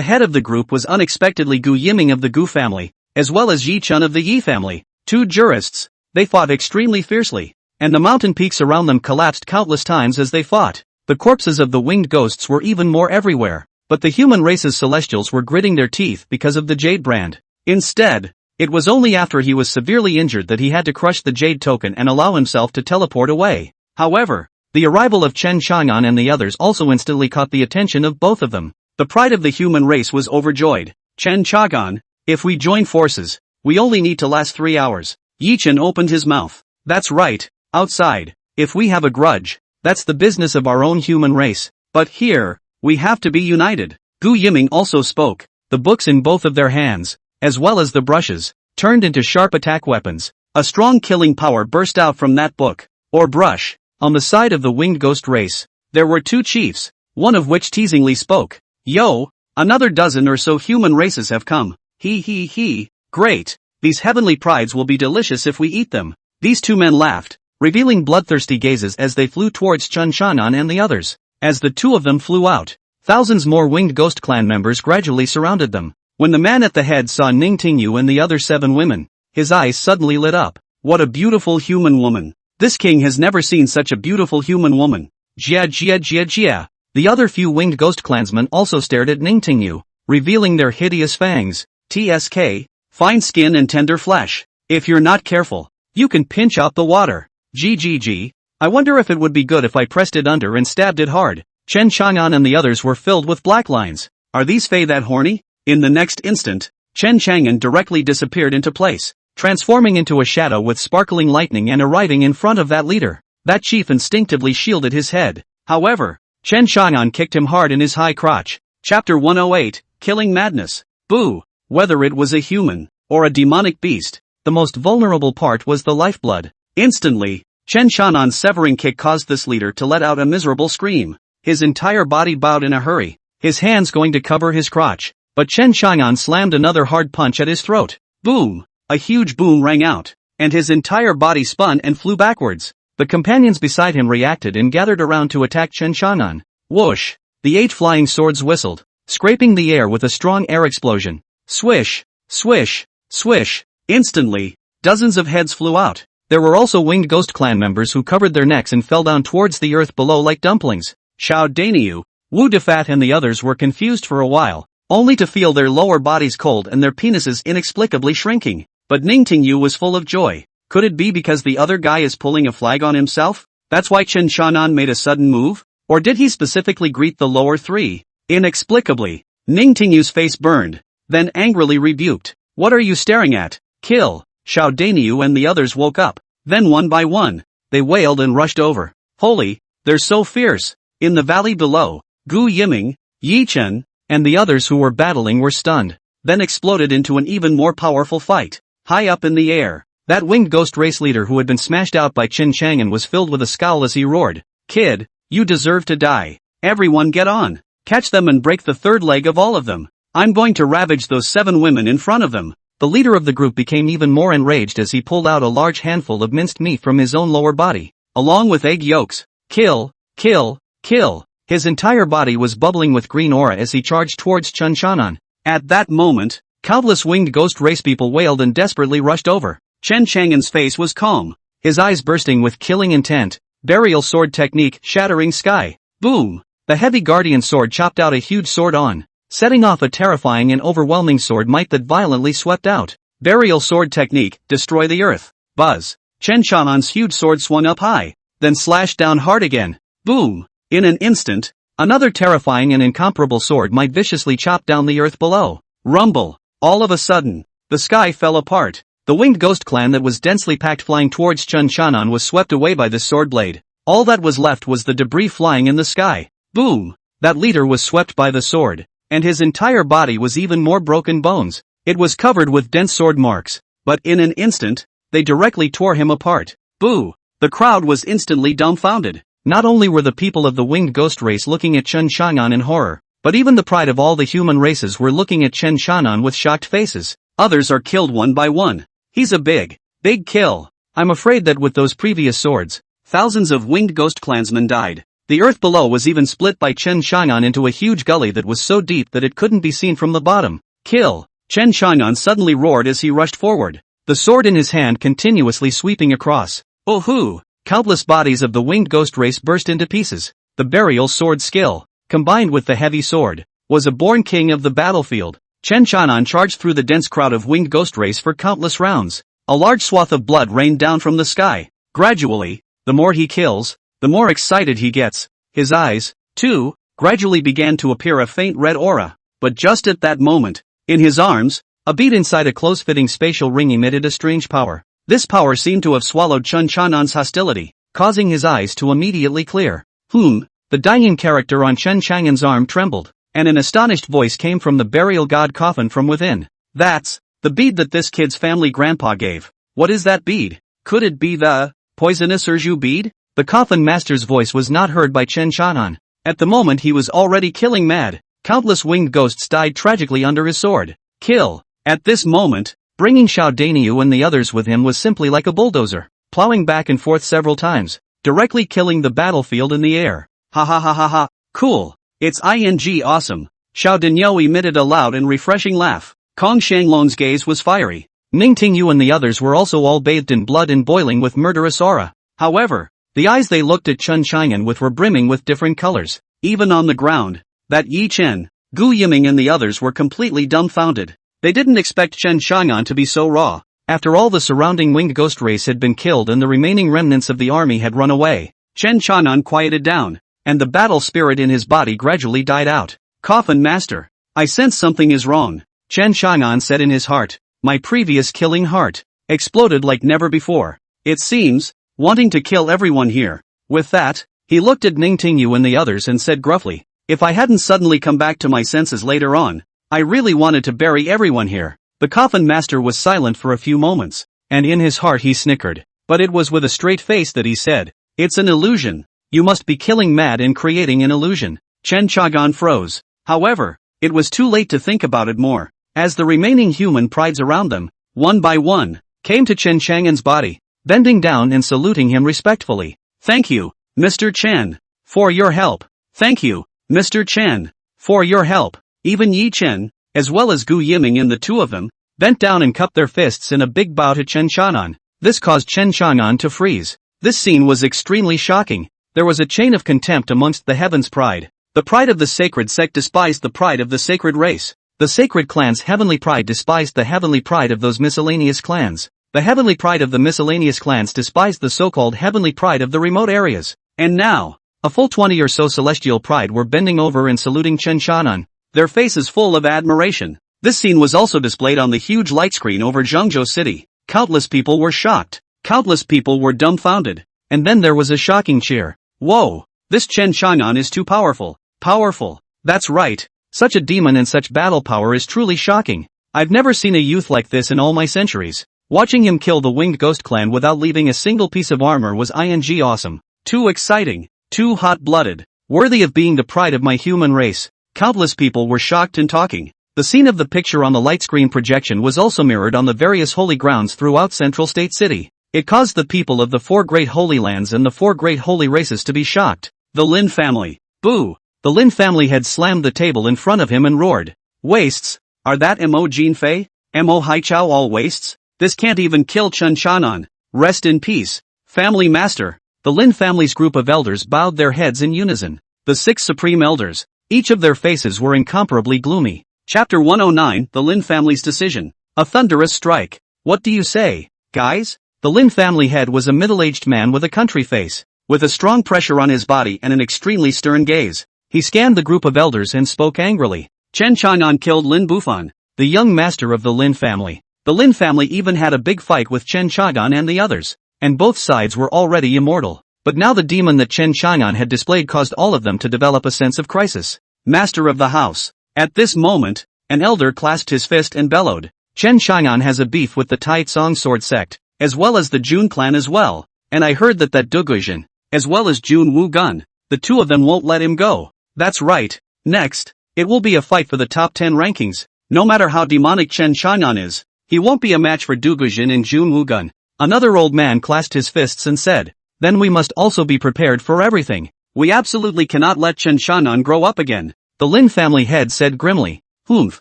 head of the group was unexpectedly Gu Yiming of the Gu family, as well as Yi Chun of the Yi family, 2 jurists. They fought extremely fiercely, and the mountain peaks around them collapsed countless times as they fought. The corpses of the winged ghosts were even more everywhere, but the human race's celestials were gritting their teeth because of the jade brand. Instead, it was only after he was severely injured that he had to crush the jade token and allow himself to teleport away. However, the arrival of Chen Chang'an and the others also instantly caught the attention of both of them. The pride of the human race was overjoyed. Chen Chang'an, if we join forces, we only need to last 3 hours. Yi Chen opened his mouth. That's right, outside, if we have a grudge, that's the business of our own human race, but here, we have to be united. Gu Yiming also spoke. The books in both of their hands, as well as the brushes, turned into sharp attack weapons. A strong killing power burst out from that book, or brush. On the side of the winged ghost race, there were 2 chiefs, one of which teasingly spoke. Yo, another dozen or so human races have come. He, great, these heavenly prides will be delicious if we eat them. These 2 men laughed, revealing bloodthirsty gazes as they flew towards Chen Shan'an and the others. As the 2 of them flew out, thousands more winged ghost clan members gradually surrounded them. When the man at the head saw Ning Tingyu and the other 7 women, his eyes suddenly lit up. What a beautiful human woman. This king has never seen such a beautiful human woman. Jia. The other few winged ghost clansmen also stared at Ning Tingyu, revealing their hideous fangs. TSK, fine skin and tender flesh. If you're not careful, you can pinch out the water. GGG. I wonder if it would be good if I pressed it under and stabbed it hard. Chen Chang'an and the others were filled with black lines. Are these Fae that horny? In the next instant, Chen Chang'an directly disappeared into place, transforming into a shadow with sparkling lightning and arriving in front of that leader. That chief instinctively shielded his head. However, Chen Chang'an kicked him hard in his high crotch. Chapter 108, Killing Madness. Boo! Whether it was a human, or a demonic beast, the most vulnerable part was the lifeblood. Instantly, Chen Chang'an's severing kick caused this leader to let out a miserable scream. His entire body bowed in a hurry, his hands going to cover his crotch. But Chen Chang'an slammed another hard punch at his throat. Boom! A huge boom rang out, and his entire body spun and flew backwards. The companions beside him reacted and gathered around to attack Chen Chang'an. Whoosh! The 8 flying swords whistled, scraping the air with a strong air explosion. Swish! Swish! Swish! Instantly, dozens of heads flew out. There were also winged ghost clan members who covered their necks and fell down towards the earth below like dumplings. Xiao Daniu, Wu Defat and the others were confused for a while, only to feel their lower bodies cold and their penises inexplicably shrinking. But Ning Tingyu was full of joy. Could it be because the other guy is pulling a flag on himself? That's why Chen Chang'an made a sudden move? Or did he specifically greet the lower 3? Inexplicably, Ning Tingyu's face burned, then angrily rebuked. What are you staring at? Kill! Xiao Daniu and the others woke up. Then one by one, they wailed and rushed over. Holy, they're so fierce. In the valley below, Gu Yiming, Yi Chen, and the others who were battling were stunned, then exploded into an even more powerful fight. High up in the air, that winged ghost race leader who had been smashed out by Chen Chang'an was filled with a scowl as he roared. Kid, you deserve to die. Everyone get on. Catch them and break the 3rd leg of all of them. I'm going to ravage those 7 women in front of them. The leader of the group became even more enraged as he pulled out a large handful of minced meat from his own lower body, along with egg yolks. Kill, kill, kill. His entire body was bubbling with green aura as he charged towards Chen Chang'an. At that moment, countless winged ghost race people wailed and desperately rushed over. Chen Chang'an's face was calm, his eyes bursting with killing intent. Burial sword technique shattering sky. Boom! The heavy guardian sword chopped out a huge sword on, setting off a terrifying and overwhelming sword might that violently swept out. Burial sword technique, destroy the earth. Buzz! Chen Chang'an's huge sword swung up high, then slashed down hard again. Boom! In an instant, another terrifying and incomparable sword might viciously chop down the earth below. Rumble! All of a sudden, the sky fell apart. The winged ghost clan that was densely packed flying towards Chen Chang'an was swept away by this sword blade. All that was left was the debris flying in the sky. Boom! That leader was swept by the sword, and his entire body was even more broken bones. It was covered with dense sword marks, but in an instant, they directly tore him apart. Boo! The crowd was instantly dumbfounded. Not only were the people of the winged ghost race looking at Chen Chang'an in horror, but even the pride of all the human races were looking at Chen Chang'an with shocked faces. Others are killed one by one. He's a big kill. I'm afraid that with those previous swords, thousands of winged ghost clansmen died. The earth below was even split by Chen Chang'an into a huge gully that was so deep that it couldn't be seen from the bottom. Kill! Chen Chang'an suddenly roared as he rushed forward, the sword in his hand continuously sweeping across. Oh hoo! Countless bodies of the winged ghost race burst into pieces. The burial sword skill, combined with the heavy sword, was a born king of the battlefield. Chen Chang'an charged through the dense crowd of winged ghost race for countless rounds. A large swath of blood rained down from the sky. Gradually, the more he kills, the more excited he gets. His eyes, too, gradually began to appear a faint red aura. But just at that moment, in his arms, a bead inside a close-fitting spatial ring emitted a strange power. This power seemed to have swallowed Chen Chang'an's hostility, causing his eyes to immediately clear. The dying character on Chen Chang'an's arm trembled, and an astonished voice came from the burial god Coffin from within. That's the bead that this kid's family grandpa gave. What is that bead? Could it be the poisonous Urju bead? The Coffin master's voice was not heard by Chen Chang'an. At the moment he was already killing mad. Countless winged ghosts died tragically under his sword. Kill. At this moment, bringing Showdown and the others with him was simply like a bulldozer, plowing back and forth several times, directly killing the battlefield in the air. Ha ha ha ha ha. Cool. It's awesome. Showdown emitted a loud and refreshing laugh. Kong Shanglong's gaze was fiery. Ning Tingyu and the others were also all bathed in blood and boiling with murderous aura. However, the eyes they looked at Chen Chang'an with were brimming with different colors. Even on the ground, that Yi Chen, Gu Yiming and the others were completely dumbfounded. They didn't expect Chen Chang'an to be so raw. After all, the surrounding winged ghost race had been killed and the remaining remnants of the army had run away. Chen Chang'an quieted down, and the battle spirit in his body gradually died out. Coffin master, I sense something is wrong, Chen Chang'an said in his heart. My previous killing heart exploded like never before. It seems, wanting to kill everyone here. With that, he looked at Ning Tingyu and the others and said gruffly, if I hadn't suddenly come back to my senses later on, I really wanted to bury everyone here. The Coffin master was silent for a few moments, and in his heart he snickered, but it was with a straight face that he said, it's an illusion. You must be killing mad and creating an illusion. Chen Chang'an froze. However, it was too late to think about it more, as the remaining human prides around them, one by one, came to Chen Chang'an's body, bending down and saluting him respectfully. Thank you, Mr. Chen, for your help. Thank you, Mr. Chen, for your help. Even Yi Chen, as well as Gu Yiming and the two of them, bent down and cupped their fists in a big bow to Chen Chang'an. This caused Chen Chang'an to freeze. This scene was extremely shocking. There was a chain of contempt amongst the heavens' pride. The pride of the sacred sect despised the pride of the sacred race. The sacred clan's heavenly pride despised the heavenly pride of those miscellaneous clans. The heavenly pride of the miscellaneous clans despised the so-called heavenly pride of the remote areas. And now, a full 20 or so celestial pride were bending over and saluting Chen Chang'an, their faces full of admiration. This scene was also displayed on the huge light screen over Zhengzhou City. Countless people were shocked. Countless people were dumbfounded. And then there was a shocking cheer. Whoa! This Chen Chang'an is too powerful. Powerful. That's right. Such a demon and such battle power is truly shocking. I've never seen a youth like this in all my centuries. Watching him kill the winged ghost clan without leaving a single piece of armor was awesome. Too exciting. Too hot-blooded. Worthy of being the pride of my human race. Countless people were shocked and talking. The scene of the picture on the light screen projection was also mirrored on the various holy grounds throughout Central State City. It caused the people of the 4 great holy lands and the 4 great holy races to be shocked. The Lynn family. Boo! The Lynn family had slammed the table in front of him and roared. Wastes? Are that Mo Jinfei? Mo Haichao all wastes? This can't even kill Chen Chang'an. Rest in peace, family master. The Lin family's group of elders bowed their heads in unison. The 6 supreme elders, each of their faces were incomparably gloomy. Chapter 109, The Lin family's decision. A thunderous strike. What do you say, guys? The Lin family head was a middle-aged man with a country face, with a strong pressure on his body and an extremely stern gaze. He scanned the group of elders and spoke angrily. Chen Chang'an killed Lin Bufan, the young master of the Lin family. The Lin family even had a big fight with Chen Chang'an and the others, and both sides were already immortal. But now the demon that Chen Chang'an had displayed caused all of them to develop a sense of crisis. Master of the house. At this moment, an elder clasped his fist and bellowed. Chen Chang'an has a beef with the Tai Tsong sword sect, as well as the Jun clan as well, and I heard that Dugujin, as well as Jun Wu Gun, the two of them won't let him go. That's right. Next, it will be a fight for the top 10 rankings. No matter how demonic Chen Chang'an is, he won't be a match for Dugujin and Jun Wu Gun. Another old man clasped his fists and said, then we must also be prepared for everything. We absolutely cannot let Chen Shannon grow up again, the Lynn family head said grimly. Humph.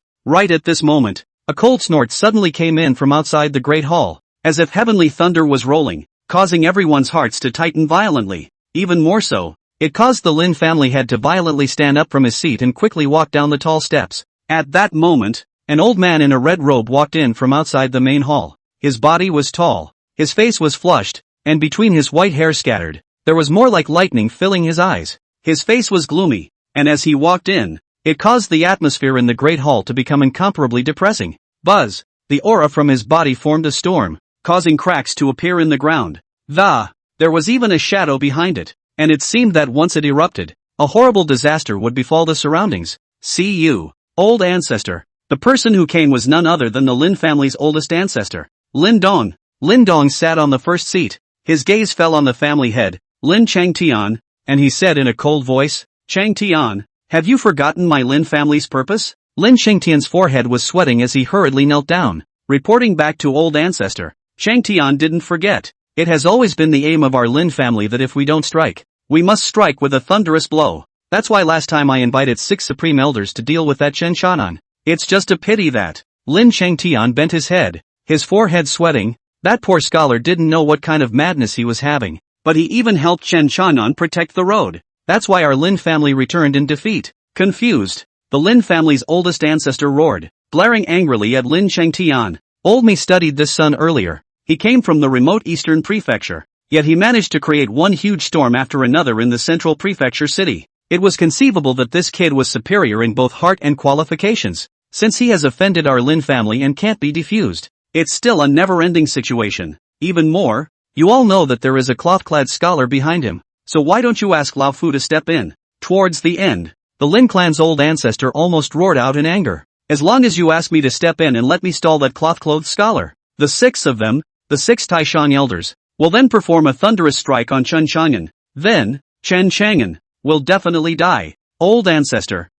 Right at this moment, a cold snort suddenly came in from outside the great hall, as if heavenly thunder was rolling, causing everyone's hearts to tighten violently. Even more so, it caused the Lynn family head to violently stand up from his seat and quickly walk down the tall steps. At that moment, an old man in a red robe walked in from outside the main hall. His body was tall, his face was flushed, and between his white hair scattered, there was more like lightning filling his eyes. His face was gloomy, and as he walked in, it caused the atmosphere in the great hall to become incomparably depressing. Buzz, the aura from his body formed a storm, causing cracks to appear in the ground. There was even a shadow behind it, and it seemed that once it erupted, a horrible disaster would befall the surroundings. See you, old ancestor. The person who came was none other than the Lin family's oldest ancestor, Lin Dong. Lin Dong sat on the first seat. His gaze fell on the family head, Lin Changtian, and he said in a cold voice, Changtian, have you forgotten my Lin family's purpose? Lin Changtian's forehead was sweating as he hurriedly knelt down. Reporting back to old ancestor, Changtian didn't forget. It has always been the aim of our Lin family that if we don't strike, we must strike with a thunderous blow. That's why last time I invited 6 supreme elders to deal with that Chen Shannon. It's just a pity that. Lin Changtian bent his head, his forehead sweating. That poor scholar didn't know what kind of madness he was having. But he even helped Chen Shannon protect the road. That's why our Lin family returned in defeat. Confused, the Lin family's oldest ancestor roared, blaring angrily at Lin Changtian. Old me studied this son earlier. He came from the remote eastern prefecture, yet he managed to create one huge storm after another in the central prefecture city. It was conceivable that this kid was superior in both heart and qualifications, since he has offended our Lin family and can't be defused. It's still a never-ending situation. Even more, you all know that there is a cloth-clad scholar behind him, so why don't you ask Lao Fu to step in? Towards the end, the Lin clan's old ancestor almost roared out in anger. As long as you ask me to step in and let me stall that cloth-clothed scholar, the 6 of them, the 6 Taishan elders, will then perform a thunderous strike on Chen Chang'an. Then, Chen Chang'an will definitely die. Old ancestor,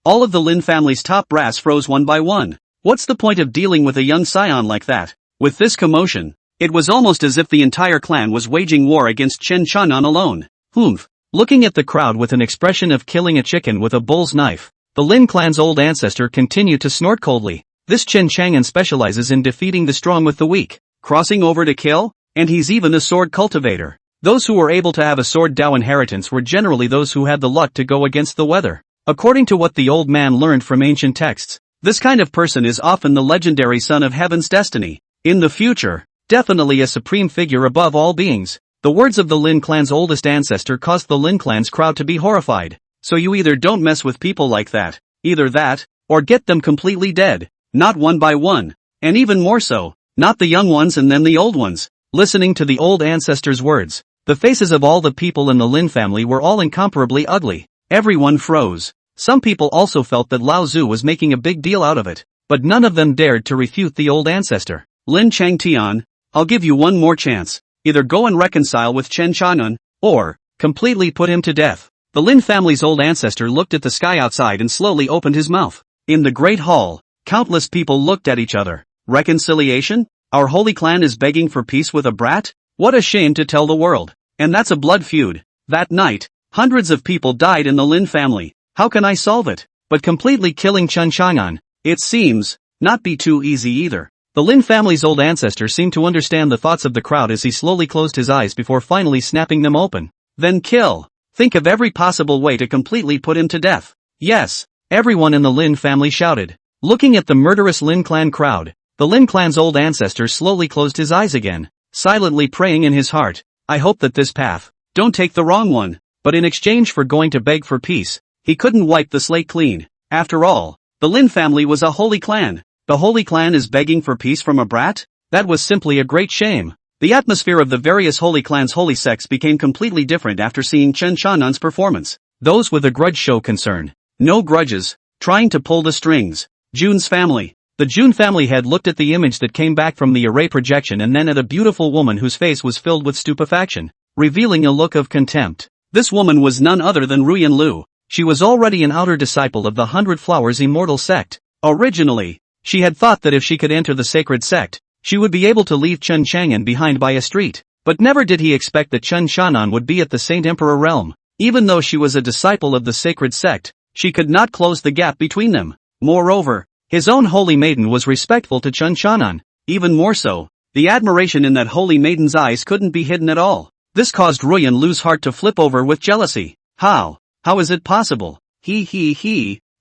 all of the Lin family's top brass froze one by one. What's the point of dealing with a young scion like that? With this commotion, it was almost as if the entire clan was waging war against Chen Chang'an alone. Humph. Looking at the crowd with an expression of killing a chicken with a bull's knife, the Lin clan's old ancestor continued to snort coldly. This Chen Chang'an specializes in defeating the strong with the weak, crossing over to kill, and he's even a sword cultivator. Those who were able to have a sword Dao inheritance were generally those who had the luck to go against the weather. According to what the old man learned from ancient texts, this kind of person is often the legendary son of heaven's destiny. In the future, definitely a supreme figure above all beings. The words of the Lin clan's oldest ancestor caused the Lin clan's crowd to be horrified. So you either don't mess with people like that, either that, or get them completely dead. Not one by one. And even more so, not the young ones and then the old ones. Listening to the old ancestor's words, the faces of all the people in the Lin family were all incomparably ugly. Everyone froze. Some people also felt that Lao Zu was making a big deal out of it, but none of them dared to refute the old ancestor. Lin Changtian, I'll give you one more chance. Either go and reconcile with Chen Shannon, or completely put him to death. The Lin family's old ancestor looked at the sky outside and slowly opened his mouth. In the great hall, countless people looked at each other. Reconciliation? Our holy clan is begging for peace with a brat? What a shame to tell the world. And that's a blood feud. That night, hundreds of people died in the Lin family. How can I solve it? But completely killing Chen Chang'an, it seems, not be too easy either. The Lin family's old ancestor seemed to understand the thoughts of the crowd as he slowly closed his eyes before finally snapping them open. Then kill. Think of every possible way to completely put him to death. Yes, everyone in the Lin family shouted. Looking at the murderous Lin clan crowd, the Lin clan's old ancestor slowly closed his eyes again, silently praying in his heart, I hope that this path, don't take the wrong one. But in exchange for going to beg for peace, he couldn't wipe the slate clean. After all, the Lin family was a holy clan. The holy clan is begging for peace from a brat? That was simply a great shame. The atmosphere of the various holy clans' holy sects became completely different after seeing Chen Shannon's performance. Those with a grudge show concern. No grudges, trying to pull the strings. June's family. The June family head looked at the image that came back from the array projection and then at a beautiful woman whose face was filled with stupefaction, revealing a look of contempt. This woman was none other than Ruyan Lu. She was already an outer disciple of the 100 Flowers Immortal sect. Originally, she had thought that if she could enter the sacred sect, she would be able to leave Chen Chang'an behind by a street. But never did he expect that Chen Xiaonan would be at the Saint Emperor realm. Even though she was a disciple of the sacred sect, she could not close the gap between them. Moreover, his own holy maiden was respectful to Chen Xiaonan. Even more so, the admiration in that holy maiden's eyes couldn't be hidden at all. This caused Ruyan Lu's heart to flip over with jealousy. How is it possible?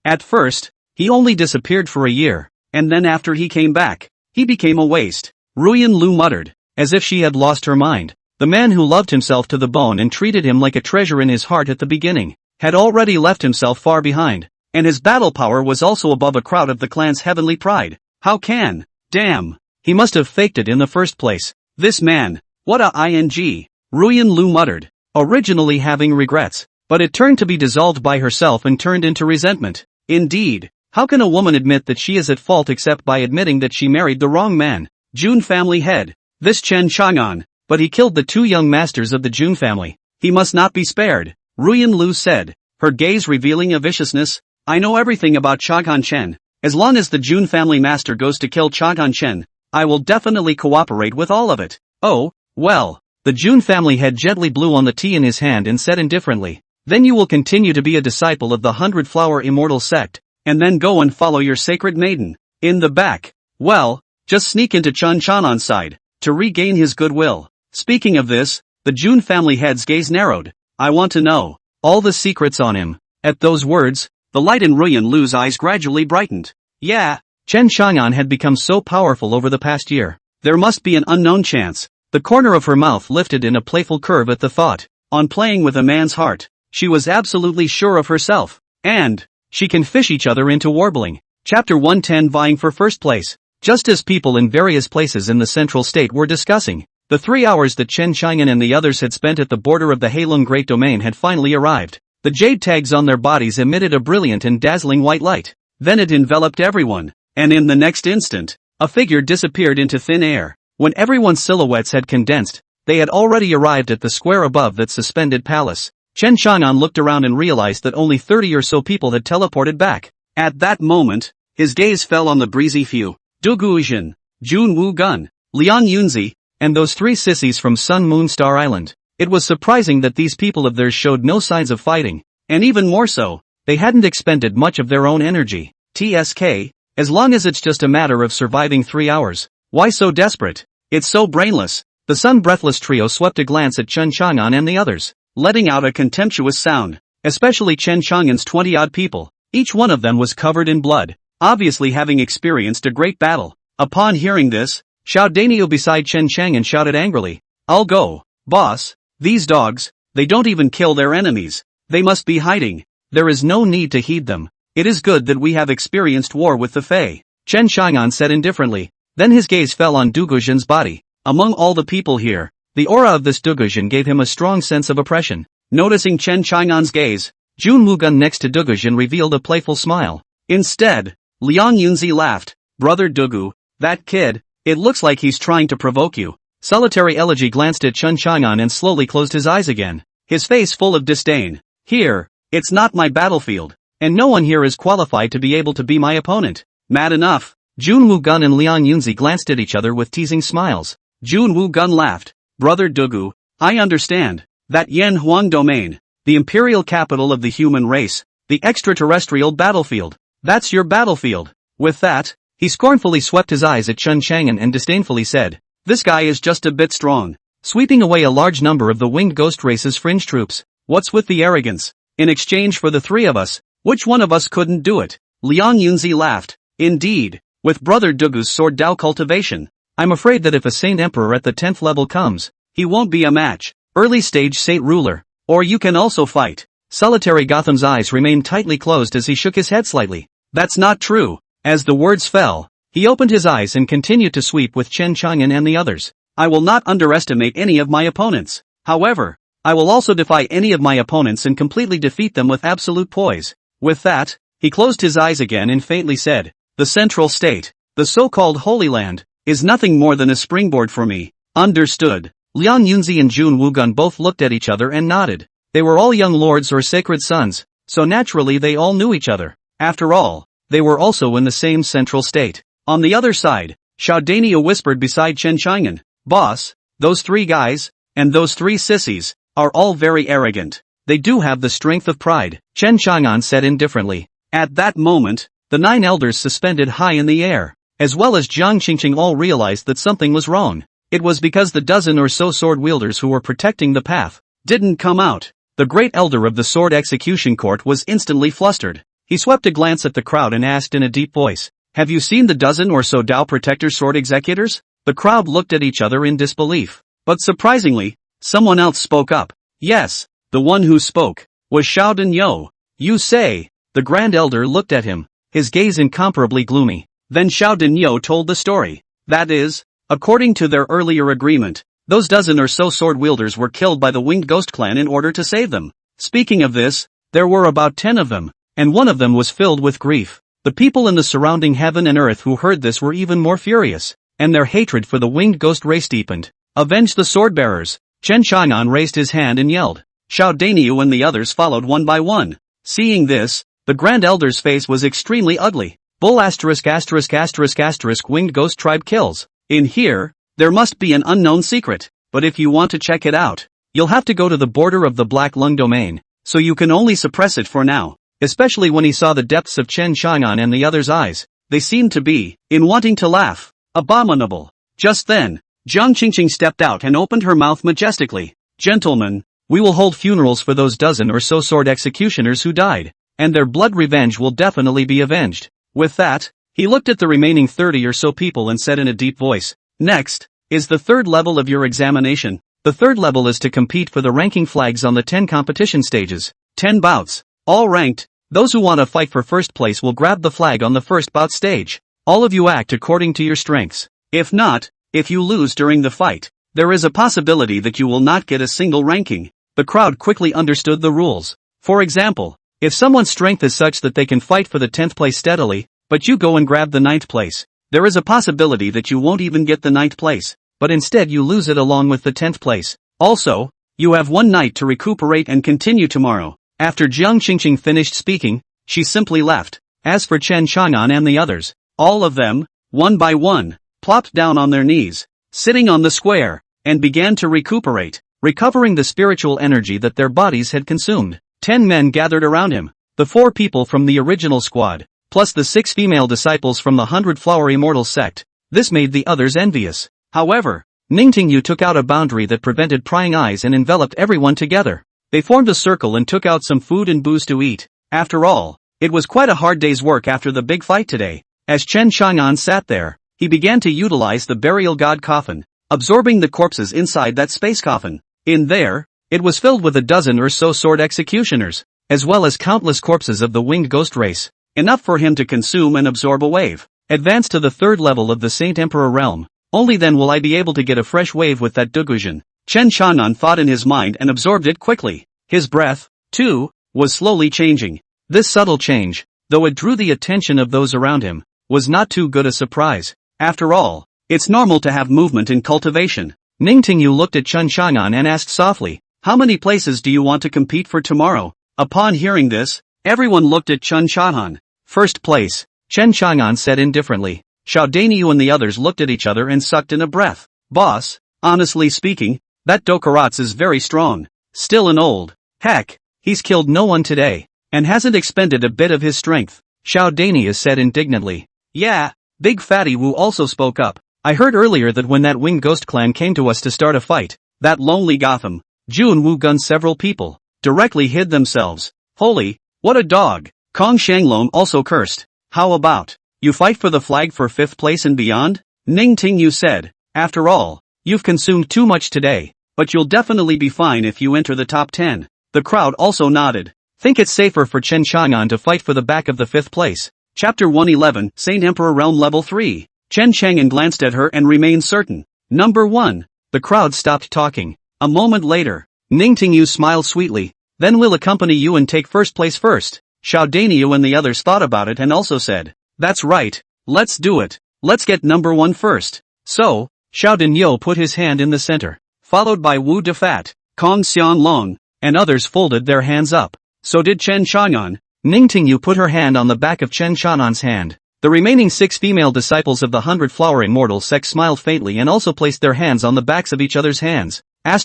At first, he only disappeared for a year, and then after he came back, he became a waste. Ruyan Lu muttered, as if she had lost her mind. The man who loved himself to the bone and treated him like a treasure in his heart at the beginning, had already left himself far behind, and his battle power was also above a crowd of the clan's heavenly pride. How can? Damn! He must have faked it in the first place. This man, what a ing. Ruyan Lu muttered, originally having regrets, but it turned to be dissolved by herself and turned into resentment. Indeed, how can a woman admit that she is at fault except by admitting that she married the wrong man? Jun family head, this Chen Xiaonan, but he killed the 2 young masters of the Jun family. He must not be spared, Ruyan Lu said, her gaze revealing a viciousness. I know everything about Chagan Chen. As long as the Jun family master goes to kill Chagan Chen, I will definitely cooperate with all of it. Oh, well. The Jun family head gently blew on the tea in his hand and said indifferently, then you will continue to be a disciple of the 100-flower immortal sect, and then go and follow your sacred maiden. In the back, well, just sneak into Chen Xiaonan's side, to regain his goodwill. Speaking of this, the Jun family head's gaze narrowed. I want to know all the secrets on him. At those words, the light in Ruyan Lu's eyes gradually brightened. Yeah, Chen Xiaonan had become so powerful over the past year. There must be an unknown chance. The corner of her mouth lifted in a playful curve at the thought. On playing with a man's heart, she was absolutely sure of herself. And she can fish each other into warbling. Chapter 110 vying for first place. Just as people in various places in the central state were discussing, the 3 hours that Chen Xiaonan and the others had spent at the border of the Heilong Great Domain had finally arrived. The jade tags on their bodies emitted a brilliant and dazzling white light. Then it enveloped everyone, and in the next instant, a figure disappeared into thin air. When everyone's silhouettes had condensed, they had already arrived at the square above that suspended palace. Chen Xiaonan looked around and realized that only 30 or so people had teleported back. At that moment, his gaze fell on the breezy few. Du Guizhen, Jun Wu Gun, Liang Yunzi, and those 3 sissies from Sun Moon Star Island. It was surprising that these people of theirs showed no signs of fighting, and even more so, they hadn't expended much of their own energy. TSK, as long as it's just a matter of surviving 3 hours. Why so desperate? It's so brainless. The sun-breathless trio swept a glance at Chen Xiaonan and the others, letting out a contemptuous sound, especially Chen Xiaonan's 20-odd people. Each one of them was covered in blood, obviously having experienced a great battle. Upon hearing this, Xiao Danio beside Chen Xiaonan shouted angrily, I'll go, boss. These dogs, they don't even kill their enemies. They must be hiding. There is no need to heed them. It is good that we have experienced war with the Fae. Chen Xiaonan said indifferently. Then his gaze fell on Du Guizhen's body. Among all the people here, the aura of this Du Guizhen gave him a strong sense of oppression. Noticing Chen Xiaonan's gaze, Jun Wugun next to Du Guizhen revealed a playful smile. Instead, Liang Yunzi laughed. Brother Dugu, that kid, it looks like he's trying to provoke you. Solitary Elegy glanced at Chen Xiaonan and slowly closed his eyes again, his face full of disdain. Here, it's not my battlefield, and no one here is qualified to be able to be my opponent. Mad enough. Jun Wugun and Liang Yunzi glanced at each other with teasing smiles. Jun Wugun laughed. Brother Dugu, I understand. That Yan Huang domain, the imperial capital of the human race, the extraterrestrial battlefield. That's your battlefield. With that, he scornfully swept his eyes at Chen Xiaonan and disdainfully said, this guy is just a bit strong. Sweeping away a large number of the winged ghost race's fringe troops. What's with the arrogance? In exchange for the 3 of us, which one of us couldn't do it? Liang Yunzi laughed. Indeed. With Brother Dugu's sword Dao Cultivation, I'm afraid that if a Saint Emperor at the 10th level comes, he won't be a match. Early stage Saint Ruler. Or you can also fight. Solitary Gotham's eyes remained tightly closed as he shook his head slightly. That's not true. As the words fell, he opened his eyes and continued to sweep with Chen Xiaonan and the others. I will not underestimate any of my opponents. However, I will also defy any of my opponents and completely defeat them with absolute poise. With that, he closed his eyes again and faintly said, the Central State, the so-called Holy Land, is nothing more than a springboard for me. Understood. Liang Yunzi and Jun Wugun both looked at each other and nodded. They were all young lords or sacred sons, so naturally they all knew each other. After all, they were also in the same Central State. On the other side, Xiao Danio whispered beside Chen Xiaonan, boss, those 3 guys, and those 3 sissies, are all very arrogant. They do have the strength of pride, Chen Chang'an said indifferently. At that moment, the 9 elders suspended high in the air, as well as Jiang Qingqing all realized that something was wrong. It was because the dozen or so sword wielders who were protecting the path didn't come out. The great elder of the sword execution court was instantly flustered. He swept a glance at the crowd and asked in a deep voice, "Have you seen the dozen or so Dao Protector sword executors?" The crowd looked at each other in disbelief. But surprisingly, someone else spoke up. Yes, the one who spoke was Showdown. You say? The Grand Elder looked at him, his gaze incomparably gloomy. Then Showdown told the story. That is, according to their earlier agreement, those dozen or so sword wielders were killed by the Winged Ghost clan in order to save them. Speaking of this, there were about 10 of them, and one of them was filled with grief. The people in the surrounding heaven and earth who heard this were even more furious, and their hatred for the Winged Ghost race deepened. Avenge the sword-bearers! Chen Chang'an raised his hand and yelled. Showdown and the others followed one by one. Seeing this, the Grand Elder's face was extremely ugly. Bull ****** Winged Ghost Tribe kills. In here, there must be an unknown secret, but if you want to check it out, you'll have to go to the border of the Black Lung domain, so you can only suppress it for now. Especially when he saw the depths of Chen Chang'an and the others' eyes, they seemed to be, in wanting to laugh. Abominable. Just then, Jiang Qingqing stepped out and opened her mouth majestically. Gentlemen, we will hold funerals for those dozen or so sword executioners who died, and their blood revenge will definitely be avenged. With that, he looked at the remaining 30 or so people and said in a deep voice, "Next, is the 3rd level of your examination. The 3rd level is to compete for the ranking flags on the 10 competition stages. 10 bouts, all ranked. Those who want to fight for first place will grab the flag on the first bout stage. All of you act according to your strengths. If not, if you lose during the fight, there is a possibility that you will not get a single ranking." The crowd quickly understood the rules. For example, if someone's strength is such that they can fight for the 10th place steadily, but you go and grab the 9th place, there is a possibility that you won't even get the 9th place, but instead you lose it along with the 10th place. Also, you have one night to recuperate and continue tomorrow. After Jiang Qingqing finished speaking, she simply left. As for Chen Chang'an and the others, all of them, one by one, plopped down on their knees, sitting on the square, and began to recuperate, recovering the spiritual energy that their bodies had consumed. 10 men gathered around him, the 4 people from the original squad, plus the 6 female disciples from the 100 Flower Immortal sect. This made the others envious. However, Ningtingyu took out a boundary that prevented prying eyes and enveloped everyone together. They formed a circle and took out some food and booze to eat. After all, it was quite a hard day's work after the big fight today. As Chen Chang'an sat there, he began to utilize the burial god Coffin, absorbing the corpses inside that space coffin. In there, it was filled with a dozen or so sword executioners, as well as countless corpses of the winged ghost race, enough for him to consume and absorb a wave. Advance to the 3rd level of the Saint Emperor realm. Only then will I be able to get a fresh wave with that Dugujin. Chen Chang'an thought in his mind and absorbed it quickly. His breath, too, was slowly changing. This subtle change, though it drew the attention of those around him, was not too good a surprise. After all, it's normal to have movement in cultivation. Ningtingyu looked at Chen Chang'an and asked softly, "How many places do you want to compete for tomorrow?" Upon hearing this, everyone looked at Chen Chang'an. "First place," Chen Chang'an said indifferently. Showdown and the others looked at each other and sucked in a breath. "Boss, honestly speaking, that Dokuratsu is very strong. Still an old. Heck, he's killed no one today, and hasn't expended a bit of his strength." Showdown said indignantly. "Yeah." Big Fatty Wu also spoke up. "I heard earlier that when that Winged Ghost clan came to us to start a fight, that lonely Gotham, Jun Wu gunned several people, directly hid themselves. Holy, what a dog." Kong Shanglong also cursed. "How about, you fight for the flag for 5th place and beyond?" Ningtingyu said. "After all, you've consumed too much today, but you'll definitely be fine if you enter the top 10. The crowd also nodded. "Think it's safer for Chen Chang'an to fight for the back of the 5th place." Chapter 111, Saint Emperor Realm Level 3. Chen Chang'an glanced at her and remained certain. Number 1. The crowd stopped talking. A moment later, Ningtingyu smiled sweetly. "Then we'll accompany you and take 1st place first." Showdown and the others thought about it and also said, "That's right, let's do it. Let's get number 1 first." So, Showdown put his hand in the center, followed by Wu Defat, Kong Xianlong, and others folded their hands up. So did Chen Chang'an. Ningtingyu put her hand on the back of Chen Chang'an's hand. The remaining 6 female disciples of the 100 Flower Immortal sect smiled faintly and also placed their hands on the backs of each other's hands. It.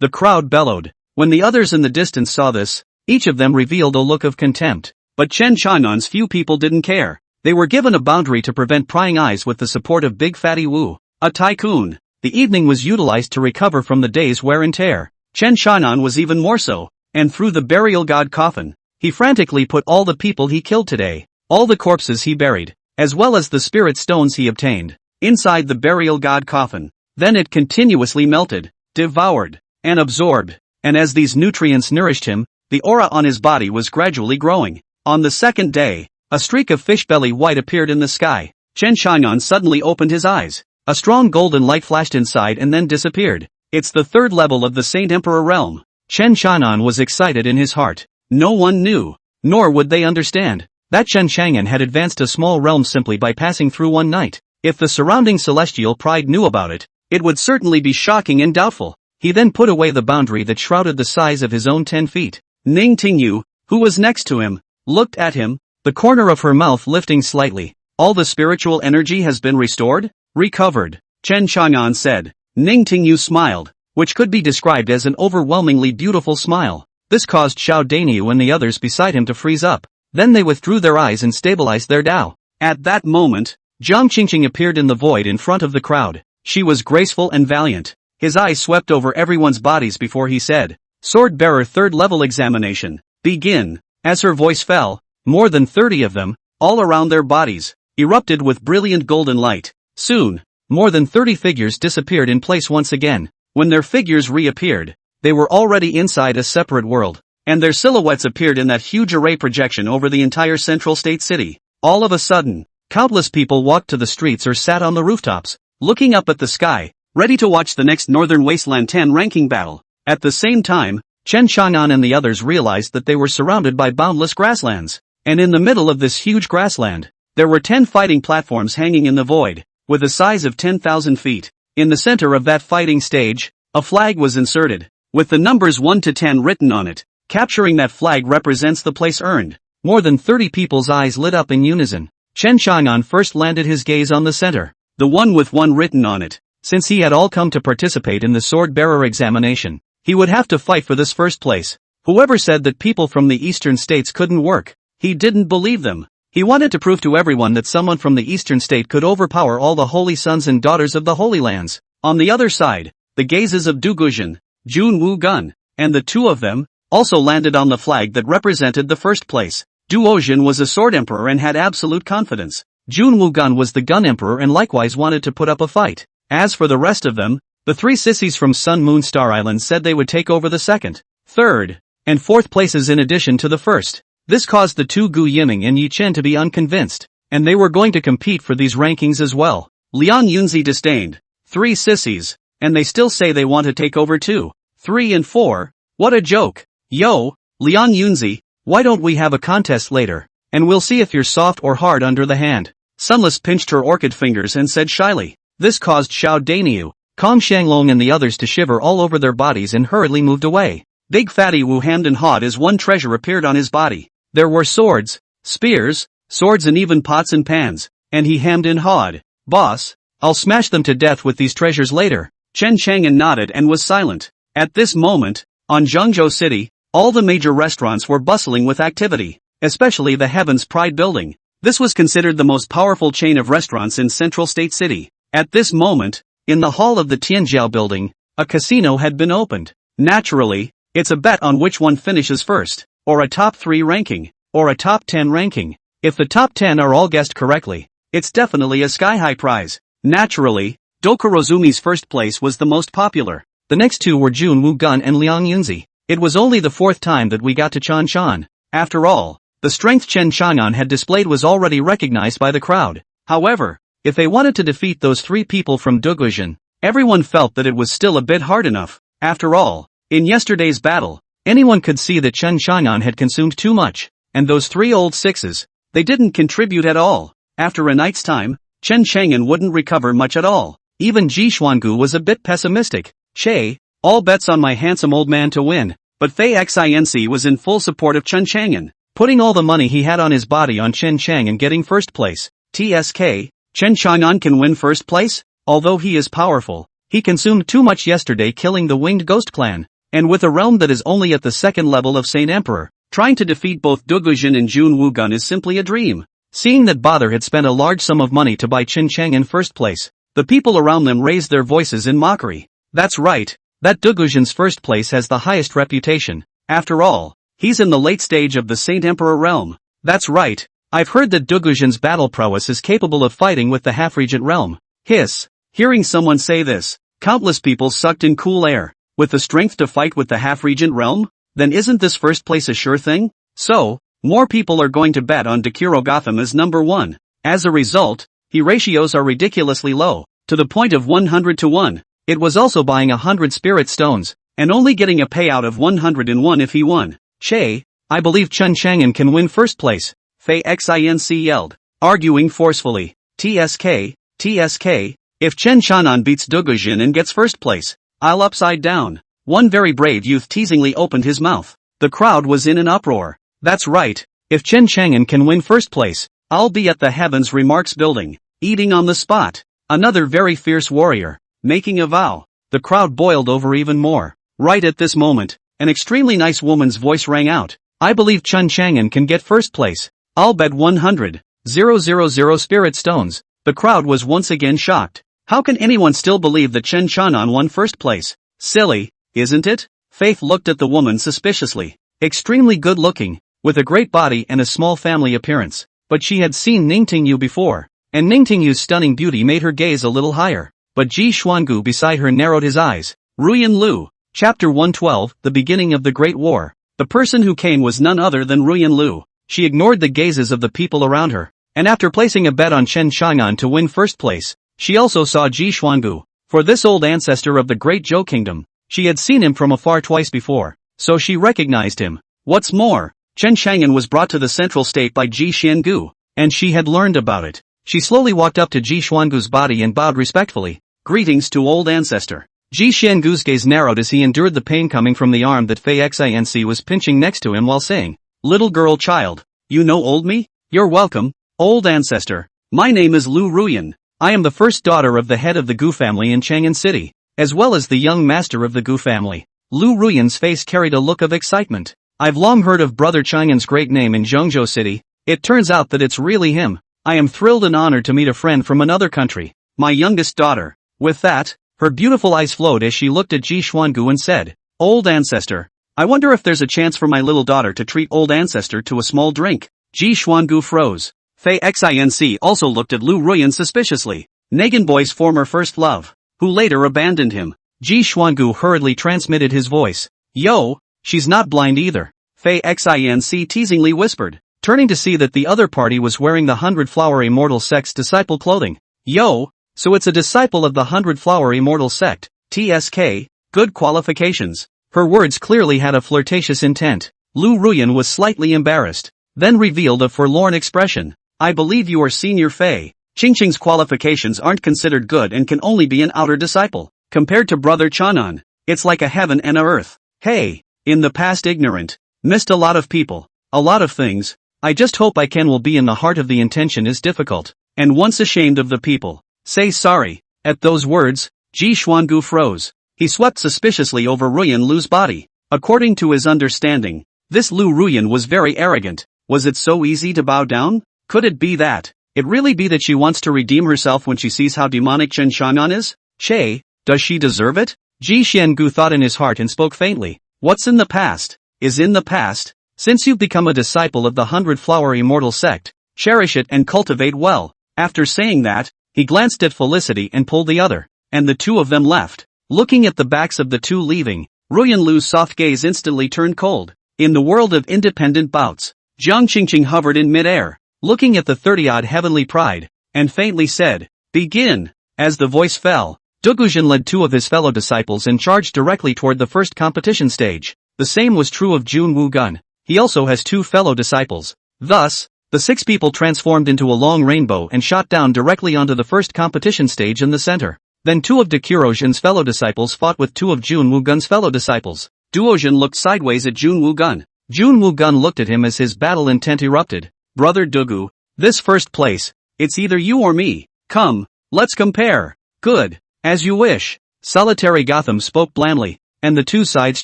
The crowd bellowed. When the others in the distance saw this, each of them revealed a look of contempt. But Chen Shanan's few people didn't care. They were given a boundary to prevent prying eyes with the support of Big Fatty Wu, a tycoon. The evening was utilized to recover from the day's wear and tear. Chen Shan'an was even more so, and through the burial god Coffin, he frantically put all the people he killed today, all the corpses he buried, as well as the spirit stones he obtained, inside the burial god Coffin. Then it continuously melted, devoured, and absorbed, and as these nutrients nourished him, the aura on his body was gradually growing. On the second day, a streak of fish-belly white appeared in the sky. Chen Shan'an suddenly opened his eyes. A strong golden light flashed inside and then disappeared. It's the third level of the Saint Emperor realm. Chen Shan'an was excited in his heart. No one knew, nor would they understand, that Chen Chang'an had advanced a small realm simply by passing through one night. If the surrounding celestial pride knew about it, it would certainly be shocking and doubtful. He then put away the boundary that shrouded the size of his own 10 feet. Ning Tingyu, who was next to him, looked at him, the corner of her mouth lifting slightly. All the spiritual energy has been restored? Recovered, Chen Chang'an said. Ning Tingyu smiled, which could be described as an overwhelmingly beautiful smile. This caused Xiao Daniu and the others beside him to freeze up. Then they withdrew their eyes and stabilized their Dao. At that moment, Jiang Qingqing appeared in the void in front of the crowd. She was graceful and valiant. His eyes swept over everyone's bodies before he said, "Sword Bearer third level examination, begin." As her voice fell, more than 30 of them, all around their bodies, erupted with brilliant golden light. Soon, more than 30 figures disappeared in place once again. When their figures reappeared, they were already inside a separate world, and their silhouettes appeared in that huge array projection over the entire central state city. All of a sudden, countless people walked to the streets or sat on the rooftops, looking up at the sky, ready to watch the next Northern Wasteland 10 ranking battle. At the same time, Chen Chang'an and the others realized that they were surrounded by boundless grasslands. And in the middle of this huge grassland, there were 10 fighting platforms hanging in the void, with a size of 10,000 feet. In the center of that fighting stage, a flag was inserted, with the numbers 1 to 10 written on it. Capturing that flag represents the place earned. More than 30 people's eyes lit up in unison. Chen Chang'an first landed his gaze on the center, the one with 1 written on it. Since he had all come to participate in the sword bearer examination, he would have to fight for this first place. Whoever said that people from the eastern states couldn't work, he didn't believe them. He wanted to prove to everyone that someone from the eastern state could overpower all the holy sons and daughters of the Holy Lands. On the other side, the gazes of Duguzhen, Jun Wu Gun, and the two of them, also landed on the flag that represented the first place. Duozhen was a sword emperor and had absolute confidence. Jun Wu Gun was the gun emperor and likewise wanted to put up a fight. As for the rest of them, the 3 sissies from Sun Moon Star Island said they would take over the second, third, and fourth places in addition to the first. This caused the 2 Gu Yiming and Yi Chen to be unconvinced, and they were going to compete for these rankings as well. Liang Yunzi disdained. 3 sissies, and they still say they want to take over 2, 3 and 4, what a joke. Yo, Liang Yunzi, why don't we have a contest later, and we'll see if you're soft or hard under the hand. Sunless pinched her orchid fingers and said shyly. This caused Xiao Daniu, Kong Shanglong and the others to shiver all over their bodies and hurriedly moved away. Big Fatty Wu hammed and hawed as one treasure appeared on his body. There were swords, spears, swords and even pots and pans, and he hammed and hawed. Boss, I'll smash them to death with these treasures later. Chen Chang'an nodded and was silent. At this moment, on Zhengzhou City, all the major restaurants were bustling with activity, especially the Heaven's Pride building. This was considered the most powerful chain of restaurants in Central State City. At this moment, in the hall of the Tianjiao building, a casino had been opened. Naturally, it's a bet on which one finishes first, or a top 3 ranking, or a top 10 ranking. If the top 10 are all guessed correctly, it's definitely a sky-high prize. Naturally, Dokurozumi's first place was the most popular. The next 2 were Jun Wu Gun and Liang Yunzi. It was only the 4th time that we got to Chan Shan. After all, the strength Chen Chang'an had displayed was already recognized by the crowd. However, if they wanted to defeat those 3 people from Duguzhen, everyone felt that it was still a bit hard enough. After all, in yesterday's battle, anyone could see that Chen Chang'an had consumed too much, and those 3 old 6s, they didn't contribute at all. After a night's time, Chen Chang'an wouldn't recover much at all. Even Ji Xuangu was a bit pessimistic. Che, all bets on my handsome old man to win, but Fei Xinc was in full support of Chen Chang'an, putting all the money he had on his body on Chen Chang'an getting first place. TSK, Chen Chang'an can win first place? Although he is powerful, He consumed too much yesterday killing the Winged Ghost clan. And with a realm that is only at the second level of Saint Emperor, trying to defeat both Dugujin and Jun Wugun is simply a dream. Seeing that Bother had spent a large sum of money to buy Qin Cheng in first place, the people around them raised their voices in mockery. That's right, that Dugujin's first place has the highest reputation. After all, he's in the late stage of the Saint Emperor realm. That's right, I've heard that Dugujin's battle prowess is capable of fighting with the half-regent realm. Hiss. Hearing someone say this, countless people sucked in cool air. With the strength to fight with the half-regent realm? Then isn't this first place a sure thing? So, more people are going to bet on Dakuro Gotham as number 1. As a result, the ratios are ridiculously low, to the point of 100 to 1. It was also buying 100 spirit stones, and only getting a payout of 101 if he won. Che, I believe Chen Chang'an can win first place, Fei Xinc yelled, arguing forcefully. TSK, if Chen Chang'an beats Dugujin and gets first place, I'll upside down. One very brave youth teasingly opened his mouth. The crowd was in an uproar. That's right, if Chen Chang'an can win first place, I'll be at the Heavens Remarks building, eating on the spot. Another very fierce warrior, making a vow. The crowd boiled over even more. Right at this moment, an extremely nice woman's voice rang out. I believe Chen Chang'an can get first place. I'll bet 100,000 spirit stones. The crowd was once again shocked. How can anyone still believe that Chen Chang'an won first place? Silly, isn't it? Faith looked at the woman suspiciously. Extremely good looking, with a great body and a small family appearance. But she had seen Ningtingyu before, and Ningtingyu's stunning beauty made her gaze a little higher. But Ji Xuangu beside her narrowed his eyes. Ruyan Lu, Chapter 112, The Beginning of the Great War. The person who came was none other than Ruyan Lu. She ignored the gazes of the people around her, and after placing a bet on Chen Chang'an to win first place, she also saw Ji Xuangu. For this old ancestor of the Great Zhou Kingdom, she had seen him from afar twice before, so she recognized him. What's more, Chen Chang'an was brought to the central state by Ji Xiangu, and she had learned about it. She slowly walked up to Ji Xuangu's body and bowed respectfully. Greetings to old ancestor. Ji Xiangu's gaze narrowed as he endured the pain coming from the arm that Fei Xinc was pinching next to him while saying, Little girl child, you know old me? You're welcome, old ancestor. My name is Lu Ruyan. I am the first daughter of the head of the Gu family in Chang'an City, as well as the young master of the Gu family. Lu Ruyan's face carried a look of excitement. I've long heard of Brother Chang'an's great name in Zhongzhou City. It turns out that it's really him. I am thrilled and honored to meet a friend from another country, my youngest daughter. With that, her beautiful eyes flowed as she looked at Ji Xuangu and said, Old ancestor, I wonder if there's a chance for my little daughter to treat old ancestor to a small drink. Ji Xuangu froze. Fei Xinc also looked at Lu Ruyan suspiciously. Negan Boy's former first love, who later abandoned him. Ji Xuangu hurriedly transmitted his voice. Yo, she's not blind either. Fei Xinc teasingly whispered, turning to see that the other party was wearing the 100 Flower Immortal Sect's disciple clothing. Yo, so it's a disciple of the 100 Flower Immortal Sect, TSK, good qualifications. Her words clearly had a flirtatious intent. Lu Ruyan was slightly embarrassed, then revealed a forlorn expression. I believe you are Senior Fei. Qingqing's qualifications aren't considered good and can only be an outer disciple. Compared to Brother Chanan, it's like a heaven and a earth. Hey, in the past ignorant, missed a lot of people, a lot of things. I just hope I will be in the heart of the intention is difficult, and once ashamed of the people. Say sorry. At those words, Ji Xuangu froze. He swept suspiciously over Ruyan Lu's body. According to his understanding, this Lu Ruyan was very arrogant. Was it so easy to bow down? Could it be that? It really be that she wants to redeem herself when she sees how demonic Chen Chang'an is? Che, does she deserve it? Ji Xiangu thought in his heart and spoke faintly. What's in the past, is in the past. Since you've become a disciple of the 100 Flower Immortal Sect, cherish it and cultivate well. After saying that, he glanced at Felicity and pulled the other, and the two of them left. Looking at the backs of the two leaving, Ruyan Lu's soft gaze instantly turned cold. In the world of independent bouts, Jiang Qingqing hovered in midair, looking at the 30-odd heavenly pride, and faintly said, Begin! As the voice fell, Dugujin led two of his fellow disciples and charged directly toward the first competition stage. The same was true of Jun Wugun. He also has two fellow disciples. Thus, the 6 people transformed into a long rainbow and shot down directly onto the first competition stage in the center. Then 2 of Dakurojin's fellow disciples fought with 2 of Jun Wugun's fellow disciples. Duojin looked sideways at Jun Wugun. Jun Wugun looked at him as his battle intent erupted. Brother Dugu, this first place, it's either you or me. Come, let's compare. Good, as you wish. Solitary Gotham spoke blandly, and the two sides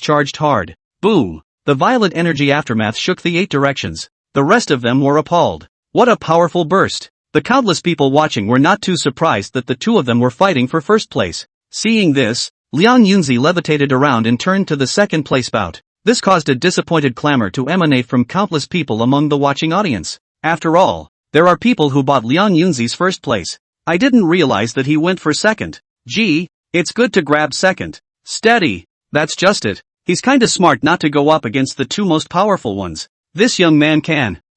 charged hard. Boom! The violet energy aftermath shook the 8 directions. The rest of them were appalled. What a powerful burst! The countless people watching were not too surprised that the two of them were fighting for first place. Seeing this, Liang Yunzi levitated around and turned to the second place bout. This caused a disappointed clamor to emanate from countless people among the watching audience. After all, there are people who bought Liang Yunzi's first place. I didn't realize that he went for second. Gee, it's good to grab second. Steady. That's just it. He's kinda smart not to go up against the two most powerful ones. This young man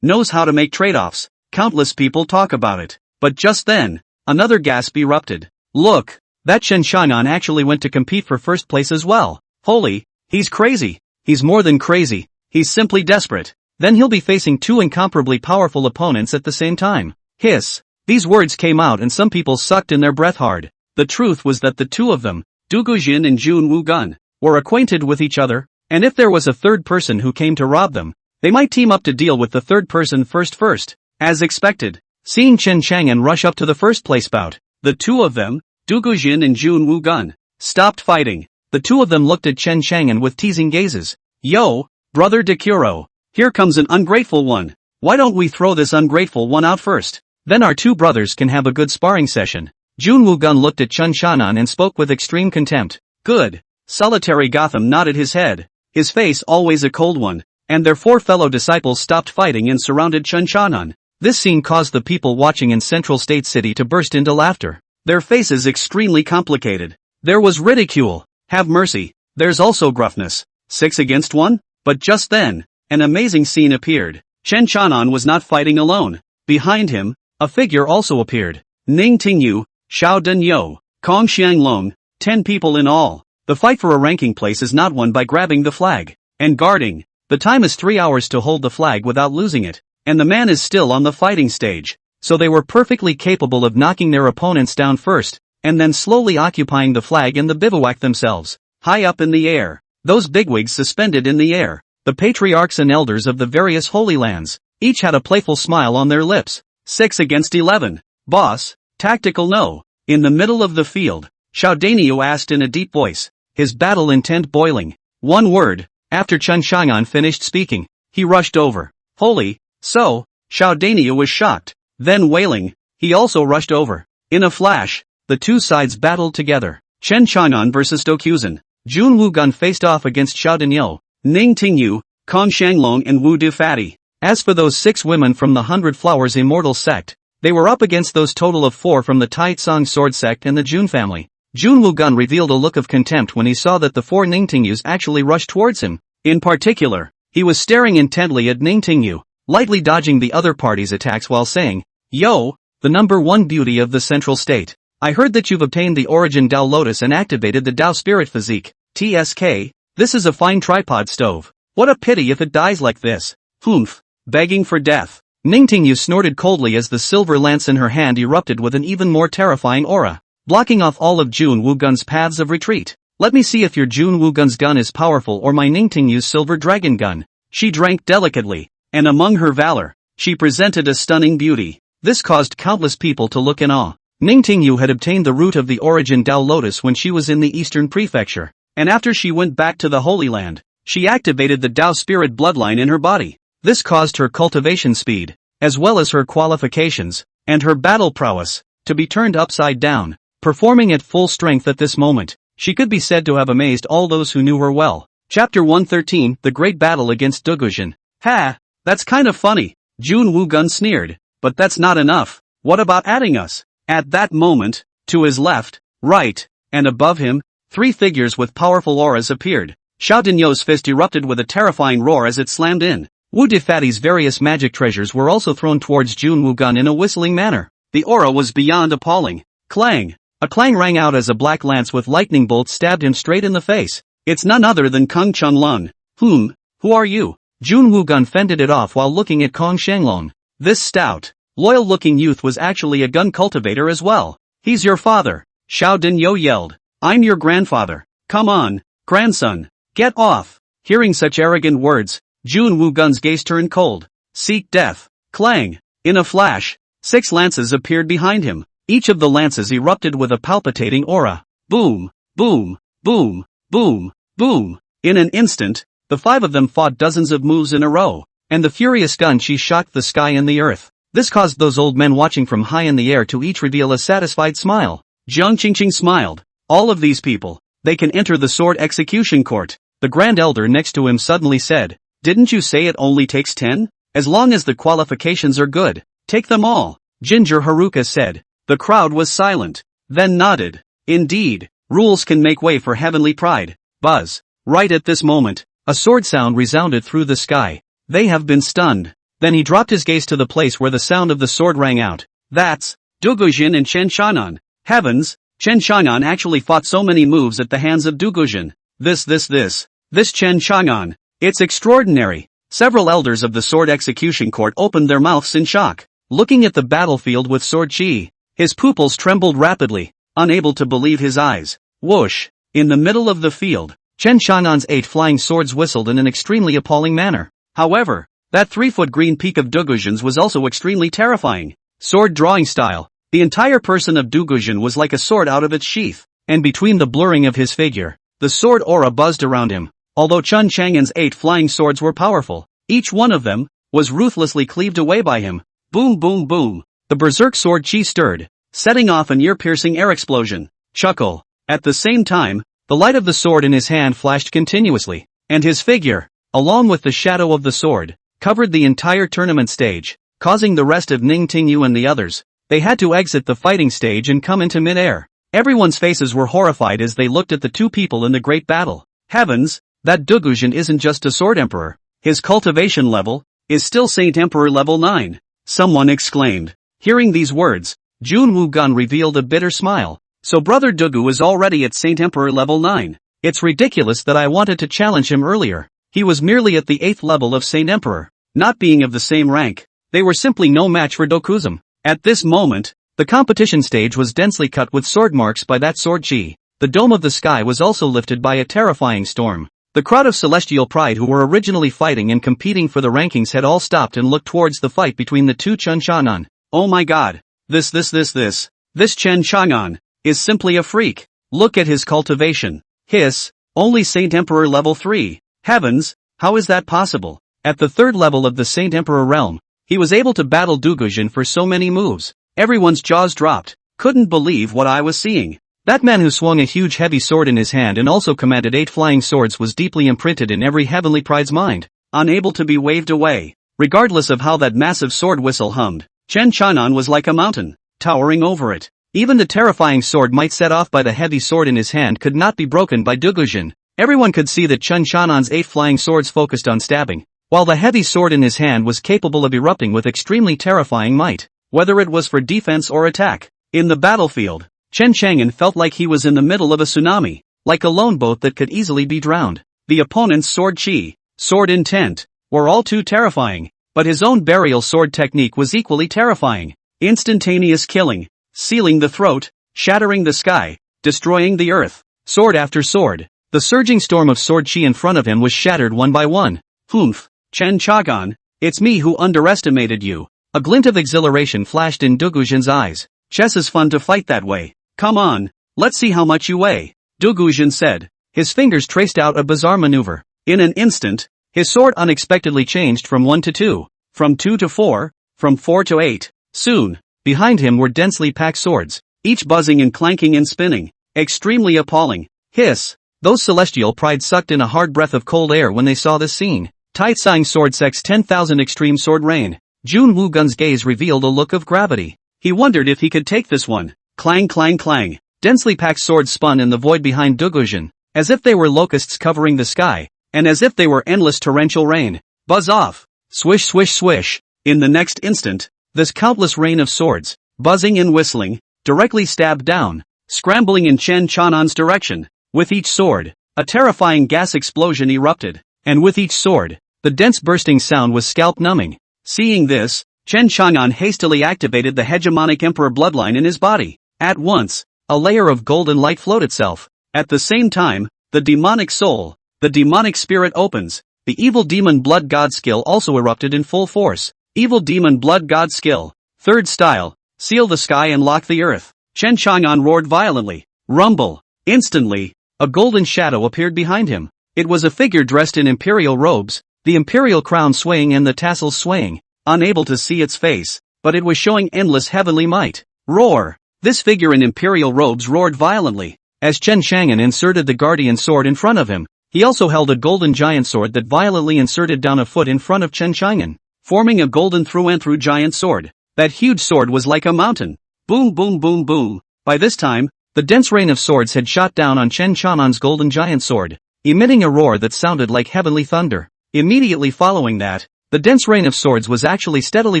knows how to make trade-offs. Countless people talk about it. But just then, another gasp erupted. Look, that Chen Xiaonan actually went to compete for first place as well. Holy, he's crazy. He's more than crazy. He's simply desperate. Then he'll be facing two incomparably powerful opponents at the same time. Hiss. These words came out and some people sucked in their breath hard. The truth was that the two of them, Du Gujin and Jun Wugun, were acquainted with each other, and if there was a third person who came to rob them, they might team up to deal with the third person first. As expected, seeing Chen Chang'an rush up to the first place bout, the two of them, Du Gujin and Jun Wugun, stopped fighting. The two of them looked at Chen Chang'an with teasing gazes. Yo, brother Dekuro, here comes an ungrateful one. Why don't we throw this ungrateful one out first? Then our two brothers can have a good sparring session. Jun Wugun looked at Chen Xiaonan and spoke with extreme contempt. Good. Solitary Gotham nodded his head, his face always a cold one, and their 4 fellow disciples stopped fighting and surrounded Chen Xiaonan. This scene caused the people watching in Central State City to burst into laughter. Their faces extremely complicated. There was ridicule. Have mercy. There's also gruffness. 6 against 1? But just then, an amazing scene appeared. Chen Xiaonan was not fighting alone. Behind him, a figure also appeared. Ning Tingyu, Xiao Denyou, Kong Xianglong, 10 people in all. The fight for a ranking place is not won by grabbing the flag and guarding. The time is 3 hours to hold the flag without losing it, and the man is still on the fighting stage. So they were perfectly capable of knocking their opponents down first, and then slowly occupying the flag and the bivouac themselves, high up in the air. Those bigwigs suspended in the air, the patriarchs and elders of the various holy lands, each had a playful smile on their lips. 6 against 11. Boss, tactical no. In the middle of the field, Xiao Daniu asked in a deep voice, his battle intent boiling. One word. After Chen Xiaonan finished speaking, he rushed over. Holy, so, Xiao Daniu was shocked. Then wailing, he also rushed over. In a flash, the two sides battled together. Chen Xiaonan versus Dokuzan. Jun Wugun faced off against Xiao Denyou, Ning Tingyu, Kong Xianglong and Wu Dufati. As for those 6 women from the 100 Flowers Immortal sect, they were up against those total of 4 from the Tai Tsong Sword sect and the Jun family. Jun Wugun revealed a look of contempt when he saw that the 4 Ning Tingyus actually rushed towards him. In particular, he was staring intently at Ning Tingyu, lightly dodging the other party's attacks while saying, Yo, the number 1 beauty of the Central State. I heard that you've obtained the Origin Lotus and activated the Tao Spirit Physique, TSK. This is a fine tripod stove. What a pity if it dies like this. Humph. Begging for death. Ning Tingyu snorted coldly as the silver lance in her hand erupted with an even more terrifying aura, blocking off all of Jun Wugun's paths of retreat. Let me see if your Jun Wugun's gun is powerful or my Ning Tingyu's silver dragon gun. She drank delicately, and among her valor, she presented a stunning beauty. This caused countless people to look in awe. Ning Tingyu had obtained the root of the Origin Lotus when she was in the Eastern Prefecture, and after she went back to the Holy Land, she activated the Tao Spirit bloodline in her body. This caused her cultivation speed, as well as her qualifications, and her battle prowess, to be turned upside down. Performing at full strength at this moment, she could be said to have amazed all those who knew her well. Chapter 113, The Great Battle Against Dugujin. Ha! That's kind of funny, Jun Wugun sneered, but that's not enough. What about adding us? At that moment, to his left, right, and above him, 3 figures with powerful auras appeared. Xiao Denyou's fist erupted with a terrifying roar as it slammed in. Wu Dufati's various magic treasures were also thrown towards Jun Wugun in a whistling manner. The aura was beyond appalling. Clang! A clang rang out as a black lance with lightning bolts stabbed him straight in the face. It's none other than Kung Chunlun. Who are you? Jun Wugun fended it off while looking at Kong Xianglong. This stout, loyal-looking youth was actually a gun cultivator as well. He's your father, Xiao Denyou yelled. I'm your grandfather. Come on, grandson, get off. Hearing such arrogant words, Jun Wugun's gaze turned cold. Seek death. Clang! In a flash, 6 lances appeared behind him. Each of the lances erupted with a palpitating aura. Boom! Boom, boom, boom, boom. In an instant, the five of them fought dozens of moves in a row, and the furious gun she shocked the sky and the earth. This caused those old men watching from high in the air to each reveal a satisfied smile. Jiang Qingqing smiled. All of these people, they can enter the sword execution court. The Grand Elder next to him suddenly said, "Didn't you say it only takes 10? As long as the qualifications are good, take them all." Ginger Haruka said. The crowd was silent, then nodded. Indeed, rules can make way for heavenly pride. Buzz. Right at this moment, a sword sound resounded through the sky. They have been stunned. Then he dropped his gaze to the place where the sound of the sword rang out. That's Dugujin and Chen Xiaonan. Heavens, Chen Xiaonan actually fought so many moves at the hands of Dugujin. This Chen Xiaonan. It's extraordinary. Several elders of the sword execution court opened their mouths in shock, looking at the battlefield with sword chi. His pupils trembled rapidly, unable to believe his eyes. Whoosh! In the middle of the field, Chen Xiaonan's 8 flying swords whistled in an extremely appalling manner. However, that 3-foot green peak of Dugujin's was also extremely terrifying. Sword drawing style. The entire person of Dugujin was like a sword out of its sheath, and between the blurring of his figure, the sword aura buzzed around him. Although Chen Chang'an's 8 flying swords were powerful, each one of them was ruthlessly cleaved away by him. Boom boom boom. The berserk sword chi stirred, setting off an ear-piercing air explosion. Chuckle. At the same time, the light of the sword in his hand flashed continuously, and his figure, along with the shadow of the sword, covered the entire tournament stage, causing the rest of Ning Tingyu and the others. They had to exit the fighting stage and come into mid-air. Everyone's faces were horrified as they looked at the two people in the great battle. Heavens, that Dugujin isn't just a sword emperor. His cultivation level is still Saint Emperor level 9. Someone exclaimed. Hearing these words, Jun Wugun revealed a bitter smile. So Brother Dugu is already at Saint Emperor level 9. It's ridiculous that I wanted to challenge him earlier. He was merely at the 8th level of Saint Emperor. Not being of the same rank, they were simply no match for Dokuzum. At this moment, the competition stage was densely cut with sword marks by that sword chi. The dome of the sky was also lifted by a terrifying storm. The crowd of celestial pride who were originally fighting and competing for the rankings had all stopped and looked towards the fight between the two Chen Xiaonan. Oh my god. This Chen Xiaonan is simply a freak. Look at his cultivation. Hiss, only Saint Emperor level 3. Heavens, how is that possible? At the 3rd level of the Saint Emperor realm, he was able to battle Dugujin for so many moves. Everyone's jaws dropped. Couldn't believe what I was seeing. That man who swung a huge heavy sword in his hand and also commanded 8 flying swords was deeply imprinted in every heavenly pride's mind, unable to be waved away. Regardless of how that massive sword whistle hummed, Chen Xiaonan was like a mountain, towering over it. Even the terrifying sword might set off by the heavy sword in his hand could not be broken by Dugujin. Everyone could see that Chen Xiaonan's 8 flying swords focused on stabbing, while the heavy sword in his hand was capable of erupting with extremely terrifying might, whether it was for defense or attack. In the battlefield, Chen Chang'an felt like he was in the middle of a tsunami, like a lone boat that could easily be drowned. The opponent's sword chi, sword intent, were all too terrifying, but his own burial sword technique was equally terrifying. Instantaneous killing, sealing the throat, shattering the sky, destroying the earth, sword after sword. The surging storm of sword chi in front of him was shattered one by one. Humph, Chen Chagan, it's me who underestimated you. A glint of exhilaration flashed in Dugujin's eyes. Chess is fun to fight that way. Come on, let's see how much you weigh, Dugujin said. His fingers traced out a bizarre maneuver. In an instant, his sword unexpectedly changed from 1 to 2, from 2 to 4, from 4 to 8. Soon, behind him were densely packed swords, each buzzing and clanking and spinning. Extremely appalling. Hiss. Those celestial pride sucked in a hard breath of cold air when they saw this scene. Taitsang sword sex 10,000 extreme sword rain. Jun Wugun's gaze revealed a look of gravity. He wondered if he could take this one. Clang clang clang. Densely packed swords spun in the void behind Dugujin, as if they were locusts covering the sky, and as if they were endless torrential rain. Buzz off. Swish swish swish. In the next instant, this countless rain of swords, buzzing and whistling, directly stabbed down, scrambling in Chen Chanan's direction. With each sword, a terrifying gas explosion erupted, and with each sword, the dense bursting sound was scalp-numbing. Seeing this, Chen Chang'an hastily activated the hegemonic emperor bloodline in his body. At once, a layer of golden light flowed itself. At the same time, the demonic soul, the demonic spirit opens. The evil demon blood god skill also erupted in full force. Evil demon blood god skill, 3rd style, seal the sky and lock the earth. Chen Chang'an roared violently. Rumble. Instantly, a golden shadow appeared behind him. It was a figure dressed in imperial robes, the imperial crown swaying and the tassels swaying, unable to see its face, but it was showing endless heavenly might. Roar! This figure in imperial robes roared violently. As Chen Chang'an inserted the guardian sword in front of him, he also held a golden giant sword that violently inserted down a foot in front of Chen Chang'an, forming a golden through-and-through giant sword. That huge sword was like a mountain. Boom boom boom boom. By this time, the dense rain of swords had shot down on Chen Chang'an's golden giant sword, emitting a roar that sounded like heavenly thunder. Immediately following that, the dense rain of swords was actually steadily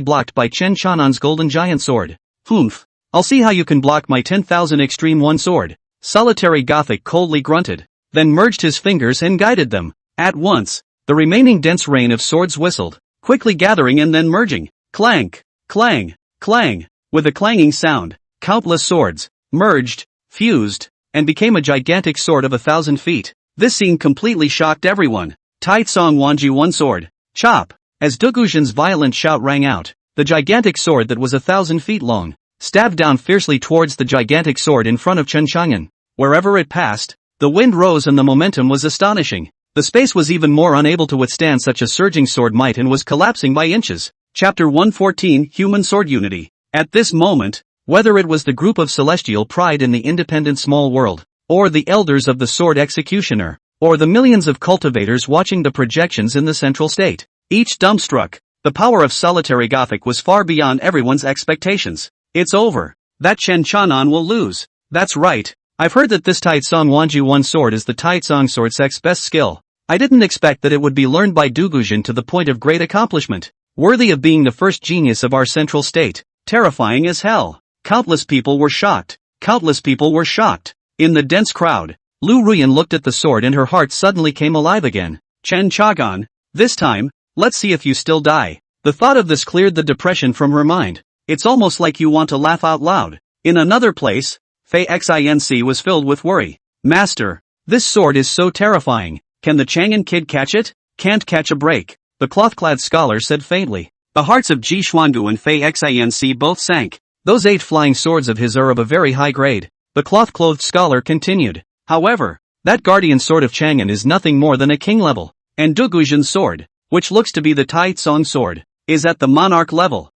blocked by Chen Chang'an's golden giant sword. Humph! I'll see how you can block my 10,000 Extreme 1 sword. Solitary Gothic coldly grunted, then merged his fingers and guided them. At once, the remaining dense rain of swords whistled, quickly gathering and then merging. Clank! Clang! Clang! With a clanging sound, countless swords merged, fused, and became a gigantic sword of 1,000 feet. This scene completely shocked everyone. Tai Tsong Wanji One Sword. Chop! As Duguzhen's violent shout rang out, the gigantic sword that was 1,000 feet long stabbed down fiercely towards the gigantic sword in front of Chen Chang'an. Wherever it passed, the wind rose and the momentum was astonishing. The space was even more unable to withstand such a surging sword might and was collapsing by inches. Chapter 114 Human Sword Unity. At this moment, whether it was the group of celestial pride in the independent small world, or the elders of the sword executioner, or the millions of cultivators watching the projections in the central state, each dumbstruck. The power of solitary Gothic was far beyond everyone's expectations. It's over. That Chen Chang'an will lose. That's right. I've heard that this Tai Tsong Wanji One Sword is the Tai Tsong Sword Sect's best skill. I didn't expect that it would be learned by Duguzhen to the point of great accomplishment. Worthy of being the first genius of our central state. Terrifying as hell. Countless people were shocked. Countless people were shocked. In the dense crowd, Lu Ruyan looked at the sword and her heart suddenly came alive again. Chen Chang'an, this time, let's see if you still die. The thought of this cleared the depression from her mind. It's almost like you want to laugh out loud. In another place, Fei Xinc was filled with worry. Master, this sword is so terrifying. Can the Chang'an kid catch it? Can't catch a break, the cloth-clad scholar said faintly. The hearts of Ji Xuangu and Fei Xinc both sank. Those 8 flying swords of his are of a very high grade, the cloth-clothed scholar continued. However, that guardian sword of Chang'an is nothing more than a king level, and Duguzhen's sword, which looks to be the Tai Tsong sword, is at the monarch level.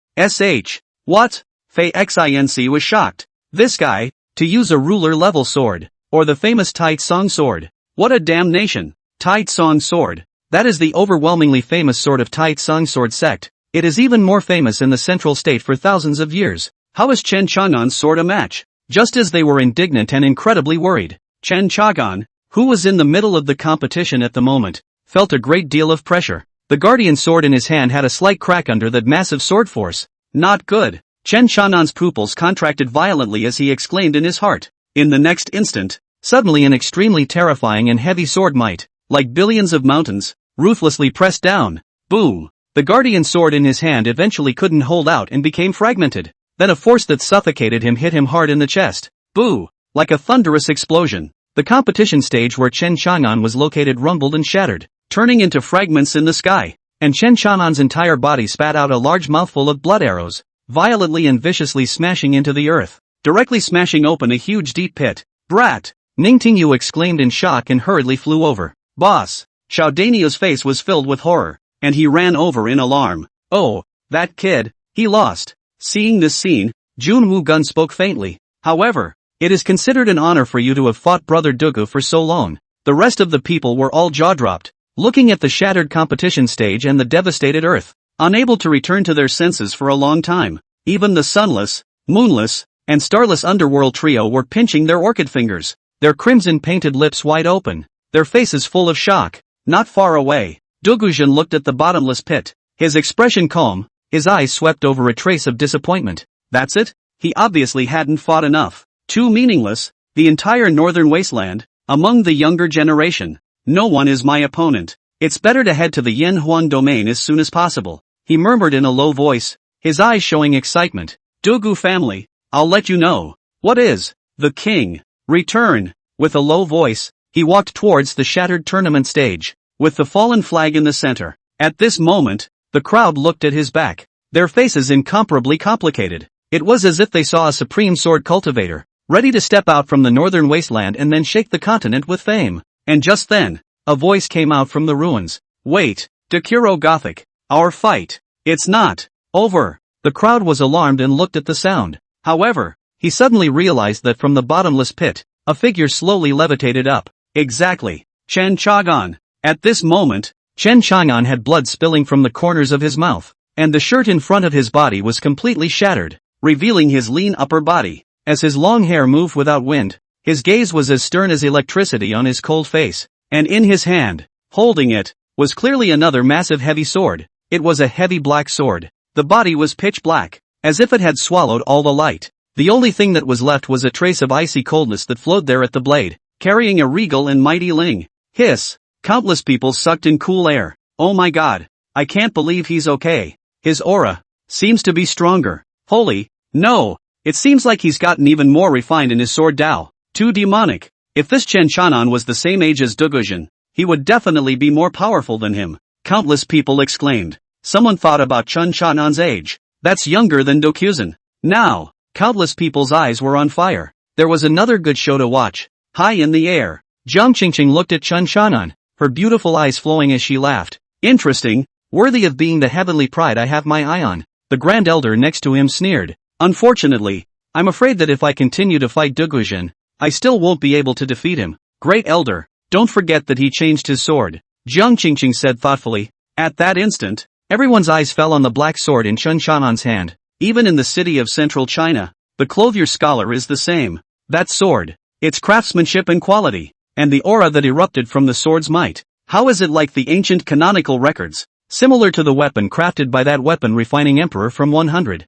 What? Fei Xinc was shocked. This guy, to use a ruler-level sword, or the famous Tai Tsong sword. What a damnation. Tai Tsong sword. That is the overwhelmingly famous sword of Tai Tsong sword sect. It is even more famous in the central state for thousands of years. How is Chen Chang'an's sword a match? Just as they were indignant and incredibly worried, Chen Chang'an, who was in the middle of the competition at the moment, felt a great deal of pressure. The guardian sword in his hand had a slight crack under that massive sword force. Not good. Chen Chang'an's pupils contracted violently as he exclaimed in his heart. In the next instant, suddenly an extremely terrifying and heavy sword might, like billions of mountains, ruthlessly pressed down. Boom! The guardian sword in his hand eventually couldn't hold out and became fragmented. Then a force that suffocated him hit him hard in the chest. Boo! Like a thunderous explosion. The competition stage where Chen Chang'an was located rumbled and shattered, turning into fragments in the sky, and Chen Chang'an's entire body spat out a large mouthful of blood arrows, violently and viciously smashing into the earth, directly smashing open a huge deep pit. Brat! Ning Tingyu exclaimed in shock and hurriedly flew over. Boss! Xiao Danio's face was filled with horror, and he ran over in alarm. Oh, that kid, he lost. Seeing this scene, Jun Wu-gun spoke faintly. However, it is considered an honor for you to have fought Brother Dugu for so long. The rest of the people were all jaw-dropped, looking at the shattered competition stage and the devastated earth, unable to return to their senses for a long time. Even the sunless, moonless, and starless underworld trio were pinching their orchid fingers, their crimson-painted lips wide open, their faces full of shock. Not far away, Duguzhen looked at the bottomless pit, his expression calm, his eyes swept over a trace of disappointment. That's it? He obviously hadn't fought enough. Too meaningless. The entire northern wasteland, among the younger generation. No one is my opponent. It's better to head to the Yanhuang domain as soon as possible, he murmured in a low voice, his eyes showing excitement. Dugu family, I'll let you know. What is? The king. Return. With a low voice, he walked towards the shattered tournament stage, with the fallen flag in the center. At this moment, the crowd looked at his back, their faces incomparably complicated. It was as if they saw a supreme sword cultivator, ready to step out from the northern wasteland and then shake the continent with fame. And just then, a voice came out from the ruins. Wait, Dekuro Gothic, our fight. It's not over. The crowd was alarmed and looked at the sound. However, he suddenly realized that from the bottomless pit, a figure slowly levitated up. Exactly. Chen Chagan. At this moment, Chen Chagan had blood spilling from the corners of his mouth, and the shirt in front of his body was completely shattered, revealing his lean upper body. As his long hair moved without wind, his gaze was as stern as electricity on his cold face, and in his hand, holding it, was clearly another massive heavy sword. It was a heavy black sword. The body was pitch black, as if it had swallowed all the light. The only thing that was left was a trace of icy coldness that flowed there at the blade, carrying a regal and mighty Ling. Hiss! Countless people sucked in cool air. Oh my god! I can't believe he's okay. His aura seems to be stronger. Holy, no! It seems like he's gotten even more refined in his sword Dao. Too demonic. If this Chen Chanan was the same age as Dugujin, he would definitely be more powerful than him. Countless people exclaimed. Someone thought about Chen Chanan's age. That's younger than Dokuzin. Now, countless people's eyes were on fire. There was another good show to watch. High in the air, Jiang Qingqing looked at Chen Chanan, her beautiful eyes flowing as she laughed. Interesting, worthy of being the heavenly pride I have my eye on. The Grand Elder next to him sneered. Unfortunately, I'm afraid that if I continue to fight Dugujin, I still won't be able to defeat him. Great Elder, don't forget that he changed his sword, Jiang Qingqing said thoughtfully. At that instant, everyone's eyes fell on the black sword in Chen Chanan's hand. Even in the city of central China, the clothier scholar is the same. That sword, its craftsmanship and quality, and the aura that erupted from the sword's might. How is it like the ancient canonical records? Similar to the weapon crafted by that weapon-refining emperor from 100,000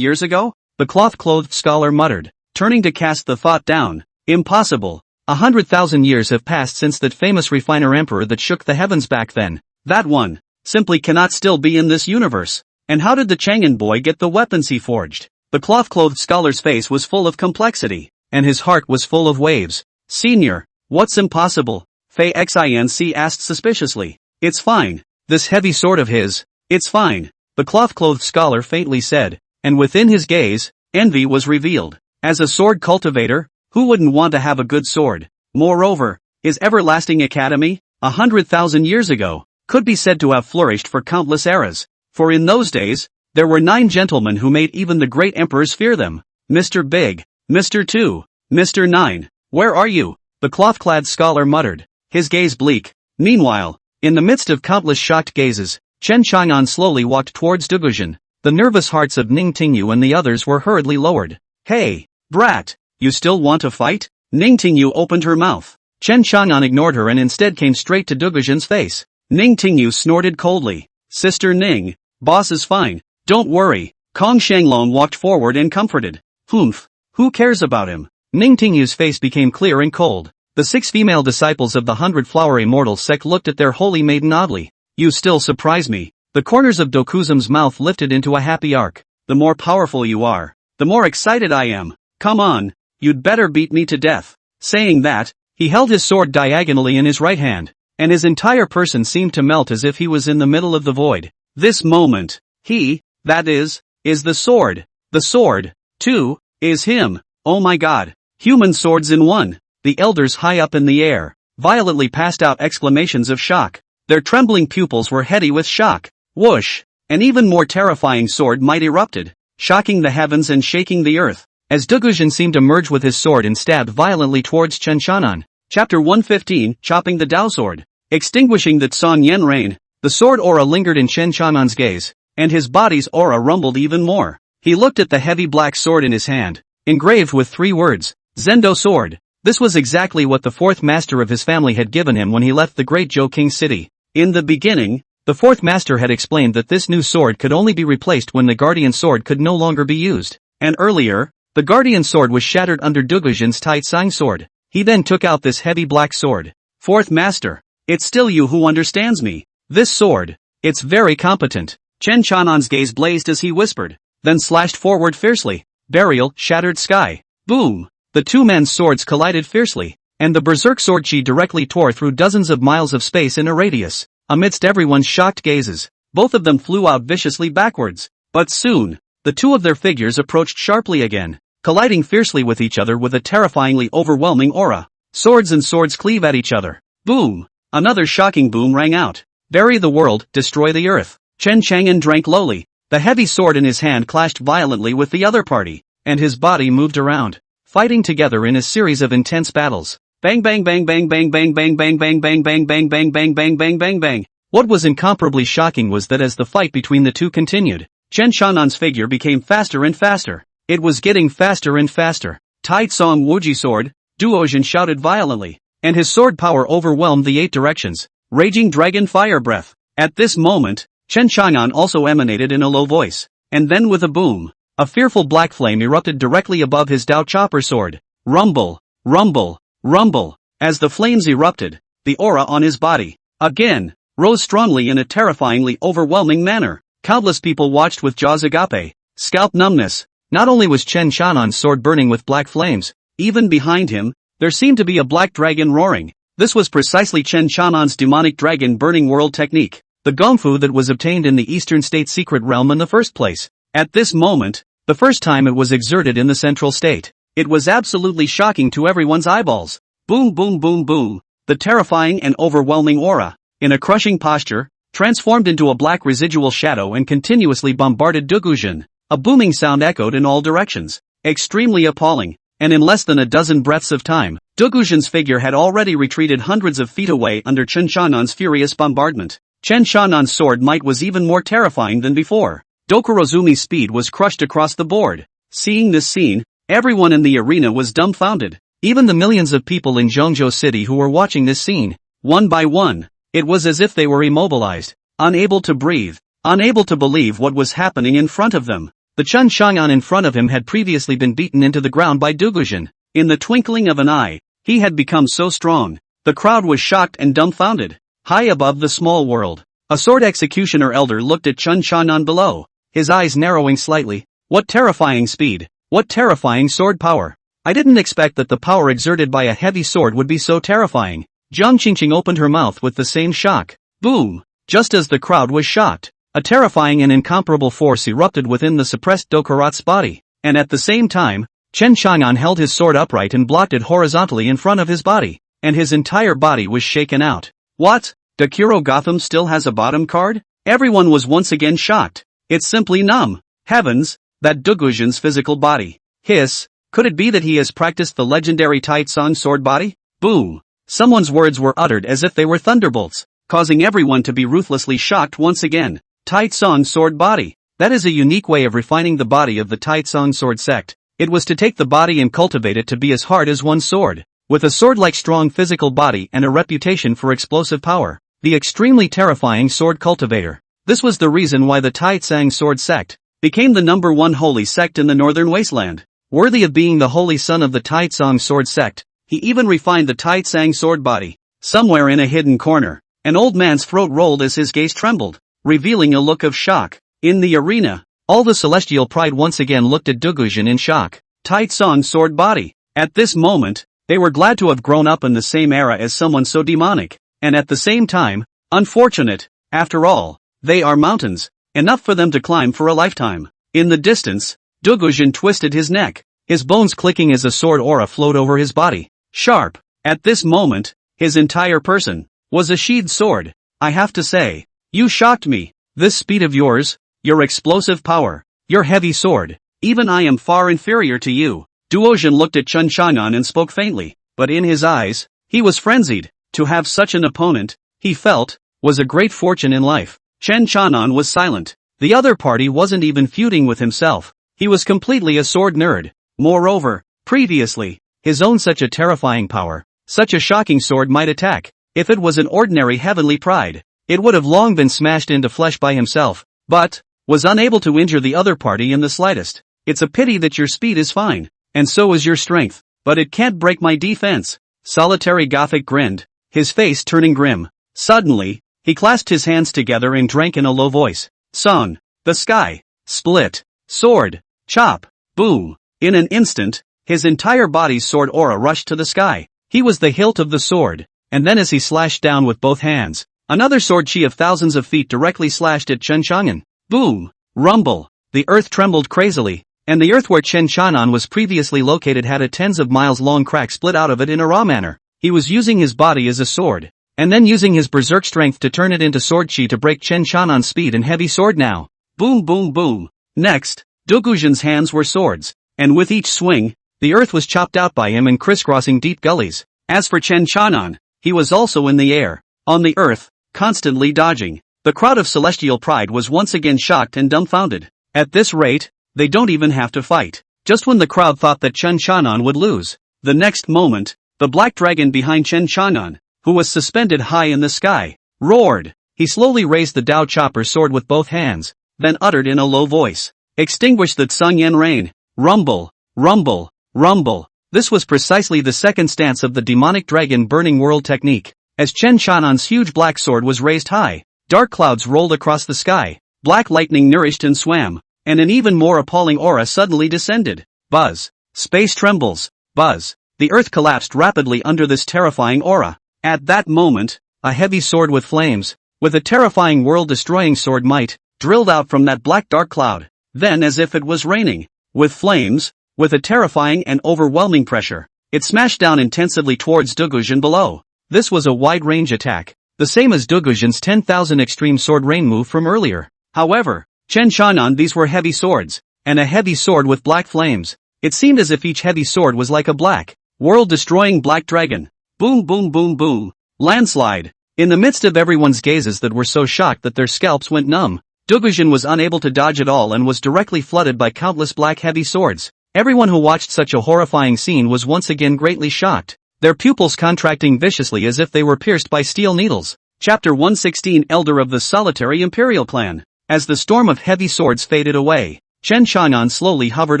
years ago? The cloth-clothed scholar muttered, turning to cast the thought down. Impossible. 100,000 years have passed since that famous refiner emperor that shook the heavens back then. That one simply cannot still be in this universe. And how did the Chang'an boy get the weapons he forged? The cloth-clothed scholar's face was full of complexity, and his heart was full of waves. Senior, what's impossible? Fei Xinc asked suspiciously. It's fine. This heavy sword of his. It's fine, the cloth-clothed scholar faintly said, and within his gaze, envy was revealed. As a sword cultivator, who wouldn't want to have a good sword? Moreover, his everlasting academy, 100,000 years ago, could be said to have flourished for countless eras. For in those days, there were 9 gentlemen who made even the great emperors fear them. Mr. Big, Mr. 2, Mr. 9, where are you? The cloth-clad scholar muttered, his gaze bleak. Meanwhile, in the midst of countless shocked gazes, Chen Chang'an slowly walked towards Dugujin. The nervous hearts of Ning Tingyu and the others were hurriedly lowered. Hey, brat, you still want to fight? Ning Tingyu opened her mouth. Chen Chang'an ignored her and instead came straight to Dugujin's face. Ning Tingyu snorted coldly. Sister Ning, boss is fine, don't worry. Kong Shanglong walked forward and comforted. Humph, who cares about him? Ning Tingyu's face became clear and cold. The 6 female disciples of the 100 Flower Immortal sect looked at their holy maiden oddly. You still surprise me. The corners of Dokuzum's mouth lifted into a happy arc. The more powerful you are, the more excited I am. Come on, you'd better beat me to death. Saying that, he held his sword diagonally in his right hand, and his entire person seemed to melt as if he was in the middle of the void. This moment, he, that is the sword. The sword, too, is him. Oh my god. Human swords in one. The elders high up in the air violently passed out exclamations of shock. Their trembling pupils were heady with shock. Whoosh! An even more terrifying sword might erupted, shocking the heavens and shaking the earth, as Dugujin seemed to merge with his sword and stabbed violently towards Chen Chanan. Chapter 115, Chopping the Dao Sword. Extinguishing the Tsan Yen Rain, the sword aura lingered in Chen Chanan's gaze, and his body's aura rumbled even more. He looked at the heavy black sword in his hand, engraved with 3 words, Zendo Sword. This was exactly what the 4th master of his family had given him when he left the great Zhou King city. In the beginning, the 4th master had explained that this new sword could only be replaced when the guardian sword could no longer be used. And earlier, the guardian sword was shattered under Dugujin's Tai Tsang sword. He then took out this heavy black sword. 4th master, it's still you who understands me. This sword, it's very competent. Chen Chanan's gaze blazed as he whispered, then slashed forward fiercely. Burial, shattered sky. Boom! The 2 men's swords collided fiercely, and the berserk sword chi directly tore through dozens of miles of space in a radius. Amidst everyone's shocked gazes, both of them flew out viciously backwards. But soon, the 2 of their figures approached sharply again. colliding fiercely with each other with a terrifyingly overwhelming aura. Swords and swords cleave at each other. Boom! Another shocking boom rang out. Bury the world, destroy the earth. Chen Chang'an drank lowly. The heavy sword in his hand clashed violently with the other party, and his body moved around, fighting together in a series of intense battles. Bang bang bang bang bang bang bang bang bang bang bang bang bang bang bang bang bang bang. What was incomparably shocking was that as the fight between the two continued, Chen Shanan's figure became faster and faster. It was getting faster and faster. Tai Tsong Wuji sword, Duozhen shouted violently, and his sword power overwhelmed the 8 directions. Raging dragon fire breath. At this moment, Chen Chang'an also emanated in a low voice, and then with a boom, a fearful black flame erupted directly above his Dao Chopper sword. Rumble, rumble, rumble. As the flames erupted, the aura on his body, again, rose strongly in a terrifyingly overwhelming manner. Countless people watched with jaws agape, scalp numbness. Not only was Chen Shanan's sword burning with black flames, even behind him, there seemed to be a black dragon roaring. This was precisely Chen Shanan's demonic dragon burning world technique, the gongfu that was obtained in the Eastern State secret realm in the first place. At this moment, the first time it was exerted in the Central State, it was absolutely shocking to everyone's eyeballs. Boom boom boom boom. The terrifying and overwhelming aura, in a crushing posture, transformed into a black residual shadow and continuously bombarded Duguzhen. A booming sound echoed in all directions, extremely appalling, and in less than a dozen breaths of time, Duguzhen's figure had already retreated hundreds of feet away under Chen Shanan's furious bombardment. Chen Shanan's sword might was even more terrifying than before. Dokurozumi's speed was crushed across the board. Seeing this scene, everyone in the arena was dumbfounded. Even the millions of people in Zhongzhou City who were watching this scene, one by one, it was as if they were immobilized, unable to breathe, unable to believe what was happening in front of them. The Chen Chang'an in front of him had previously been beaten into the ground by Duguzhen. In the twinkling of an eye, he had become so strong. The crowd was shocked and dumbfounded. High above the small world, a sword executioner elder looked at Chen Shan'an below, his eyes narrowing slightly. What terrifying speed! What terrifying sword power! I didn't expect that the power exerted by a heavy sword would be so terrifying. Jiang Qingqing opened her mouth with the same shock. Boom! Just as the crowd was shocked, a terrifying and incomparable force erupted within the suppressed Dokurat's body, and at the same time, Chen Chang'an held his sword upright and blocked it horizontally in front of his body, and his entire body was shaken out. What? Dokuro Gotham still has a bottom card? Everyone was once again shocked. It's simply numb. Heavens, that Duguzhen's physical body. Hiss, could it be that he has practiced the legendary Tai Tsong sword body? Boom. Someone's words were uttered as if they were thunderbolts, causing everyone to be ruthlessly shocked once again. Tai Tsong sword body. That is a unique way of refining the body of the Tai Tsong sword sect. It was to take the body and cultivate it to be as hard as one sword, with a sword-like strong physical body and a reputation for explosive power. The extremely terrifying sword cultivator. This was the reason why the Tai Tsang sword sect became the #1 holy sect in the northern wasteland. Worthy of being the holy son of the Tai Tsang sword sect, he even refined the Tai Tsang sword body. Somewhere in a hidden corner, an old man's throat rolled as his gaze trembled, revealing a look of shock. In the arena, all the celestial pride once again looked at Duguzhen in shock. Tai Tsang sword body. At this moment, they were glad to have grown up in the same era as someone so demonic, and at the same time, unfortunate. After all, they are mountains, enough for them to climb for a lifetime. In the distance, Duguzhen twisted his neck, his bones clicking as a sword aura flowed over his body. Sharp. At this moment, his entire person was a sheathed sword. I have to say, you shocked me. This speed of yours, your explosive power, your heavy sword, even I am far inferior to you. Duozhen looked at Chen Chang'an and spoke faintly, but in his eyes, he was frenzied. To have such an opponent, he felt, was a great fortune in life. Chen Chang'an was silent. The other party wasn't even feuding with himself. He was completely a sword nerd. Moreover, previously, his own such a terrifying power, such a shocking sword might attack. If it was an ordinary heavenly pride, it would have long been smashed into flesh by himself, but was unable to injure the other party in the slightest. It's a pity that your speed is fine, and so is your strength, but it can't break my defense. Solitary Gothic grinned, his face turning grim. Suddenly, he clasped his hands together and drank in a low voice. Song. The sky. Split. Sword. Chop. Boom. In an instant, his entire body's sword aura rushed to the sky. He was the hilt of the sword, and then as he slashed down with both hands, another sword chi of thousands of feet directly slashed at Chen Chang'an. Boom. Rumble. The earth trembled crazily. and the earth where Chen Chanan was previously located had a tens of miles long crack split out of it in a raw manner. He was using his body as a sword, and then using his berserk strength to turn it into sword chi to break Chen Chanan's speed and heavy sword now. Boom boom boom. Next, Dogujin's hands were swords, and with each swing, the earth was chopped out by him and crisscrossing deep gullies. As for Chen Chanan, he was also in the air, on the earth, constantly dodging. The crowd of celestial pride was once again shocked and dumbfounded. At this rate, they don't even have to fight. Just when the crowd thought that Chen Chanan would lose, the next moment, the black dragon behind Chen Chanan, who was suspended high in the sky, roared. He slowly raised the Dao Chopper sword with both hands, then uttered in a low voice, "Extinguish the Tsungyan rain." Rumble, rumble, rumble. This was precisely the second stance of the demonic dragon burning world technique. As Chen Chanan's huge black sword was raised high, dark clouds rolled across the sky, black lightning nourished and swam, and an even more appalling aura suddenly descended. Buzz. Space trembles. Buzz. The earth collapsed rapidly under this terrifying aura. At that moment, a heavy sword with flames, with a terrifying world-destroying sword might, drilled out from that black dark cloud. Then as if it was raining, with flames, with a terrifying and overwhelming pressure, it smashed down intensively towards Dogujin below. This was a wide-range attack, the same as Dogujin's 10,000 extreme sword rain move from earlier. However, Chen Chanan, these were heavy swords, and a heavy sword with black flames. It seemed as if each heavy sword was like a black, world-destroying black dragon. Boom boom boom boom. Landslide. In the midst of everyone's gazes that were so shocked that their scalps went numb, Dogujin was unable to dodge at all and was directly flooded by countless black heavy swords. Everyone who watched such a horrifying scene was once again greatly shocked, their pupils contracting viciously as if they were pierced by steel needles. Chapter 116 Elder of the Solitary Imperial Clan. As the storm of heavy swords faded away, Chen Chanan slowly hovered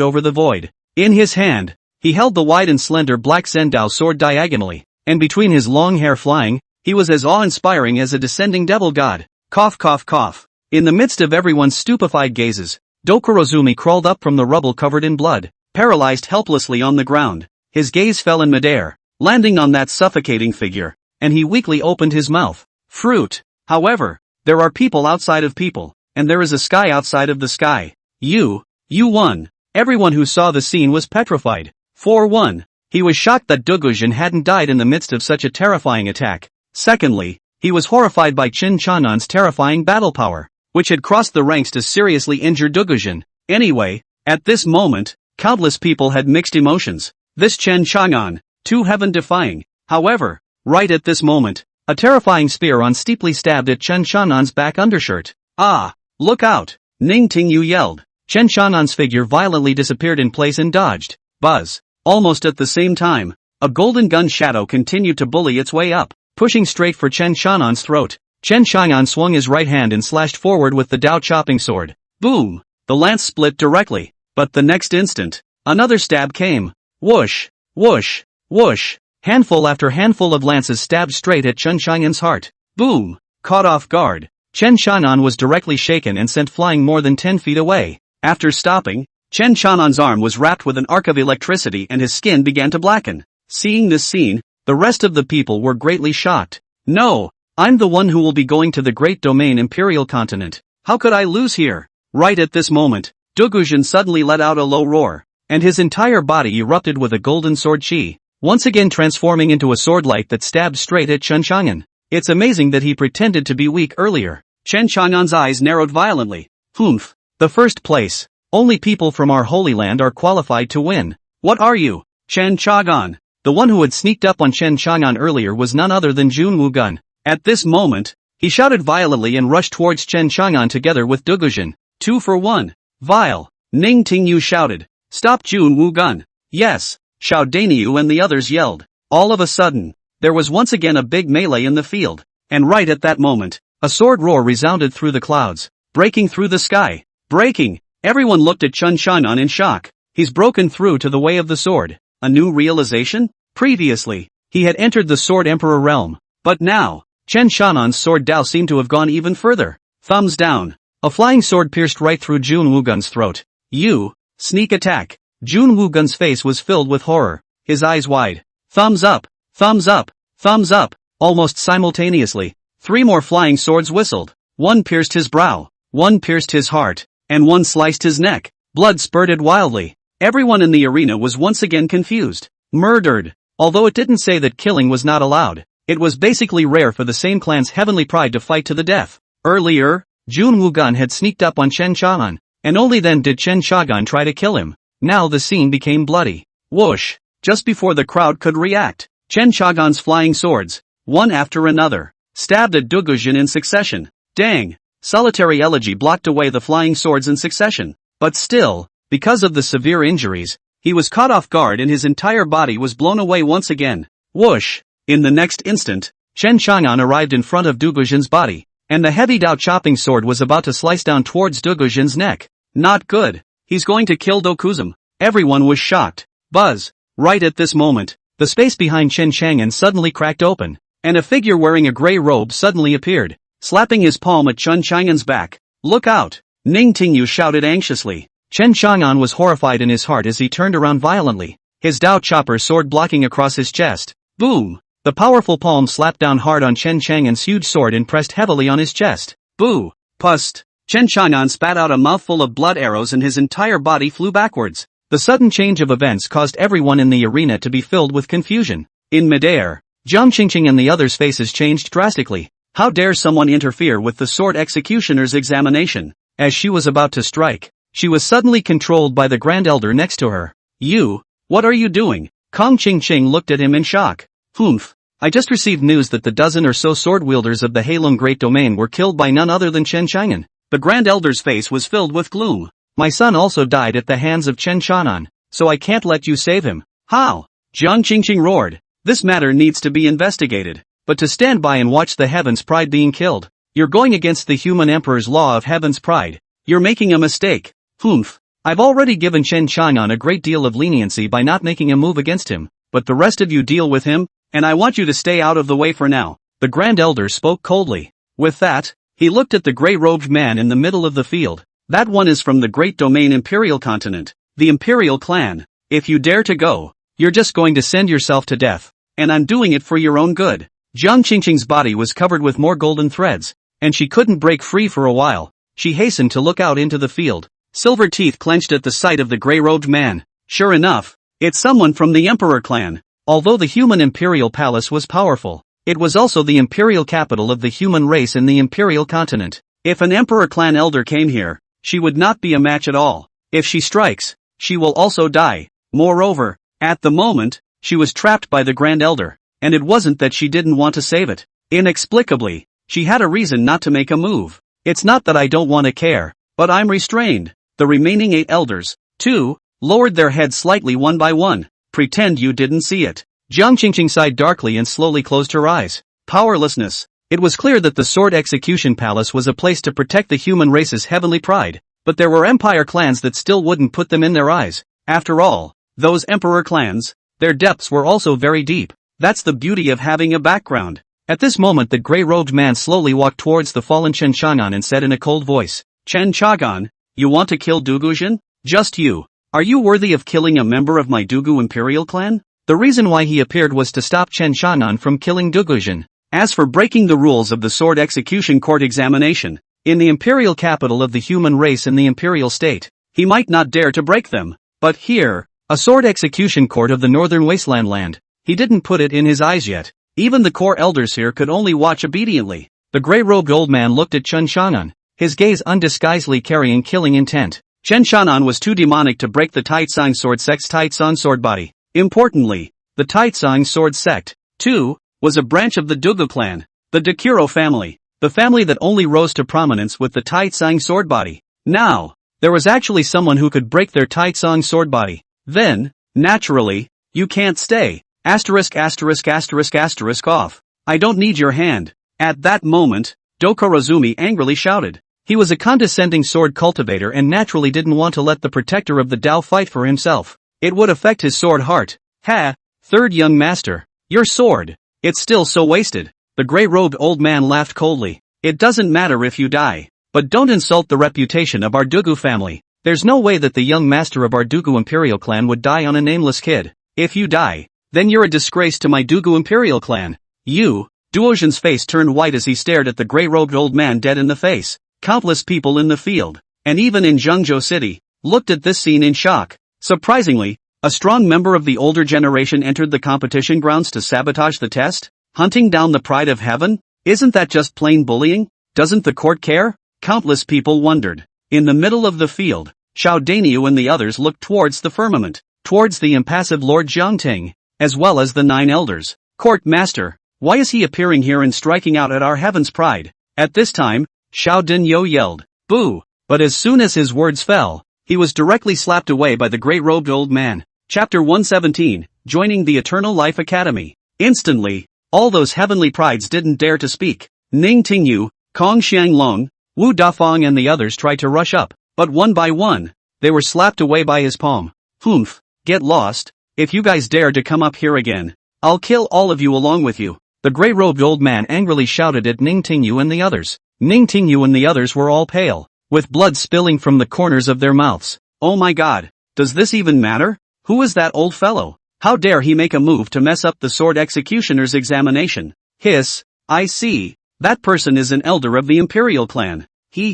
over the void. In his hand, he held the wide and slender black Zendao sword diagonally, and between his long hair flying, he was as awe-inspiring as a descending devil god. Cough cough cough. In the midst of everyone's stupefied gazes, Dokurozumi crawled up from the rubble covered in blood, paralyzed helplessly on the ground. His gaze fell in midair, landing on that suffocating figure, and he weakly opened his mouth. Fruit. However, there are people outside of people, and there is a sky outside of the sky. You won. Everyone who saw the scene was petrified. 4-1. He was shocked that Dogujin hadn't died in the midst of such a terrifying attack. Secondly, he was horrified by Chen Chanan's terrifying battle power, which had crossed the ranks to seriously injure Dogujin. Anyway, at this moment, countless people had mixed emotions. This Chen Chanan, too heaven-defying. However, right at this moment, a terrifying spear on steeply stabbed at Chen Chanan's back undershirt. Ah! Look out! Ning Tingyu yelled. Chen Chanan's figure violently disappeared in place and dodged. Buzz. Almost at the same time, a golden gun shadow continued to bully its way up, pushing straight for Chen Chanan's throat. Chen Chanan swung his right hand and slashed forward with the Dao chopping sword. Boom! The lance split directly, but the next instant, another stab came. Whoosh! Whoosh! Whoosh! Handful after handful of lances stabbed straight at Chen Chanan's heart. Boom! Caught off guard, Chen Chanan was directly shaken and sent flying more than 10 feet away. After stopping, Chen Chanan's arm was wrapped with an arc of electricity and his skin began to blacken. Seeing this scene, the rest of the people were greatly shocked. No, I'm the one who will be going to the great domain Imperial continent. How could I lose here? Right at this moment, Dogujin suddenly let out a low roar, and his entire body erupted with a golden sword chi, once again transforming into a sword light that stabbed straight at Chen Chanan. It's amazing that he pretended to be weak earlier. Chen Chanan's eyes narrowed violently. Humph. The first place. Only people from our Holy Land are qualified to win. What are you? Chen Chagan. The one who had sneaked up on Chen Chanan earlier was none other than Jun Wugun. At this moment, he shouted violently and rushed towards Chen Chanan together with Dogujin. 2 for 1. Vile. Ning Tingyu shouted. Stop Jun Wugun. Yes. Xiao Dainyu and the others yelled. All of a sudden, there was once again a big melee in the field. And right at that moment, a sword roar resounded through the clouds, breaking through the sky. Breaking! Everyone looked at Chen Chanan in shock. He's broken through to the way of the sword. A new realization? Previously, he had entered the Sword Emperor realm. But now, Chen Chanan's sword Dao seemed to have gone even further. Thumbs down. A flying sword pierced right through Jun Wugun's throat. You! Sneak attack! Jun Wugun's face was filled with horror, his eyes wide. Thumbs up! Thumbs up! Thumbs up! Almost simultaneously, 3 more flying swords whistled. One pierced his brow, one pierced his heart, and one sliced his neck. Blood spurted wildly. Everyone in the arena was once again confused. Murdered. Although it didn't say that killing was not allowed, it was basically rare for the same clan's heavenly pride to fight to the death. Earlier, Jun Wugun had sneaked up on Chen Chang'an, and only then did Chen Chang'an try to kill him. Now the scene became bloody. Whoosh! Just before the crowd could react, Chen Chang'an's flying swords, one after another, stabbed at Dugujin in succession. Dang! Solitary Elegy blocked away the flying swords in succession. But still, because of the severe injuries, he was caught off guard and his entire body was blown away once again. Whoosh! In the next instant, Chen Chang'an arrived in front of Dugujin's body, and the heavy Dao chopping sword was about to slice down towards Dugujin's neck. Not good. He's going to kill Dokuzum. Everyone was shocked. Buzz! Right at this moment, the space behind Chen Chang'an suddenly cracked open, and a figure wearing a gray robe suddenly appeared, slapping his palm at Chen Chang'an's back. Look out! Ning Tingyu shouted anxiously. Chen Chang'an was horrified in his heart as he turned around violently, his Dao chopper sword blocking across his chest. Boom! The powerful palm slapped down hard on Chen Chang'an's huge sword and pressed heavily on his chest. Boo! Pust! Chen Chang'an spat out a mouthful of blood arrows and his entire body flew backwards. The sudden change of events caused everyone in the arena to be filled with confusion. In midair, Jiang Qingqing and the others' faces changed drastically. How dare someone interfere with the sword executioner's examination? As she was about to strike, she was suddenly controlled by the Grand Elder next to her. You? What are you doing? Kong Qingqing looked at him in shock. Humph. I just received news that the dozen or so sword wielders of the Heilong Great Domain were killed by none other than Chen Chang'an. The Grand Elder's face was filled with gloom. My son also died at the hands of Chen Chang'an, so I can't let you save him. How? Jiang Qingqing roared. This matter needs to be investigated. But to stand by and watch the Heaven's Pride being killed, you're going against the human emperor's law of Heaven's Pride. You're making a mistake. Humph. I've already given Chen Chang'an a great deal of leniency by not making a move against him, but the rest of you deal with him, and I want you to stay out of the way for now. The Grand Elder spoke coldly. With that, he looked at the gray-robed man in the middle of the field. That one is from the Great Domain Imperial Continent, the Imperial Clan. If you dare to go, you're just going to send yourself to death, and I'm doing it for your own good. Jiang Qingqing's body was covered with more golden threads, and she couldn't break free for a while. She hastened to look out into the field. Silver teeth clenched at the sight of the gray-robed man. Sure enough, it's someone from the Emperor clan. Although the human imperial palace was powerful, it was also the imperial capital of the human race in the imperial continent. If an Emperor clan elder came here, she would not be a match at all. If she strikes, she will also die. Moreover, at the moment, she was trapped by the Grand Elder, and it wasn't that she didn't want to save it. Inexplicably, she had a reason not to make a move. It's not that I don't want to care, but I'm restrained. The remaining 8 elders, too, lowered their heads slightly one by one. Pretend you didn't see it. Jiang Qingqing sighed darkly and slowly closed her eyes. Powerlessness. It was clear that the Sword Execution Palace was a place to protect the human race's heavenly pride, but there were empire clans that still wouldn't put them in their eyes. After all, those emperor clans, their depths were also very deep. That's the beauty of having a background. At this moment the gray-robed man slowly walked towards the fallen Chen Chang'an and said in a cold voice, Chen Chang'an, you want to kill Dugujin? Just you. Are you worthy of killing a member of my Dugu Imperial clan? The reason why he appeared was to stop Chen Chang'an from killing Dugujin. As for breaking the rules of the Sword Execution Court examination, in the imperial capital of the human race in the imperial state, he might not dare to break them. But here, a Sword Execution Court of the Northern Wasteland land, he didn't put it in his eyes yet. Even the core elders here could only watch obediently. The gray-robed old man looked at Chen Chang'an, his gaze undisguisedly carrying killing intent. Chen Chang'an was too demonic to break the Taitsang sword sect's Taitsang sword body. Importantly, the Taitsang sword sect, too, was a branch of the Dugu clan, the Dekuro family, the family that only rose to prominence with the Taitsang sword body. Now, there was actually someone who could break their Taitsang sword body. Then, naturally, you can't stay. Asterisk asterisk asterisk asterisk off. I don't need your hand. At that moment, Dokorozumi angrily shouted. He was a condescending sword cultivator and naturally didn't want to let the protector of the Dao fight for himself. It would affect his sword heart. Ha! Third young master. Your sword. It's still so wasted. The gray-robed old man laughed coldly. It doesn't matter if you die. But don't insult the reputation of our Dugu family. There's no way that the young master of our Dugu Imperial clan would die on a nameless kid. If you die, then you're a disgrace to my Dugu Imperial clan. You, Duozhen's face turned white as he stared at the gray-robed old man dead in the face. Countless people in the field, and even in Zhengzhou City, looked at this scene in shock. Surprisingly, a strong member of the older generation entered the competition grounds to sabotage the test, hunting down the pride of heaven? Isn't that just plain bullying? Doesn't the court care? Countless people wondered. In the middle of the field, Showdown and the others looked towards the firmament, towards the impassive Lord Jiangting, as well as the 9 elders. Court Master, why is he appearing here and striking out at our heaven's pride? At this time, Showdown yelled, "Boo!" But as soon as his words fell, he was directly slapped away by the grey-robed old man. Chapter 117, Joining the Eternal Life Academy. Instantly, all those heavenly prides didn't dare to speak. Ning Tingyu, Kong Xianglong, Wu Dafeng and the others tried to rush up, but one by one, they were slapped away by his palm. "Humph, get lost. If you guys dare to come up here again, I'll kill all of you along with you." The grey-robed old man angrily shouted at Ning Tingyu and the others. Ning Tingyu and the others were all pale, with blood spilling from the corners of their mouths. "Oh my god, does this even matter? Who is that old fellow? How dare he make a move to mess up the sword executioner's examination?" "Hiss, I see. That person is an elder of the Imperial clan. He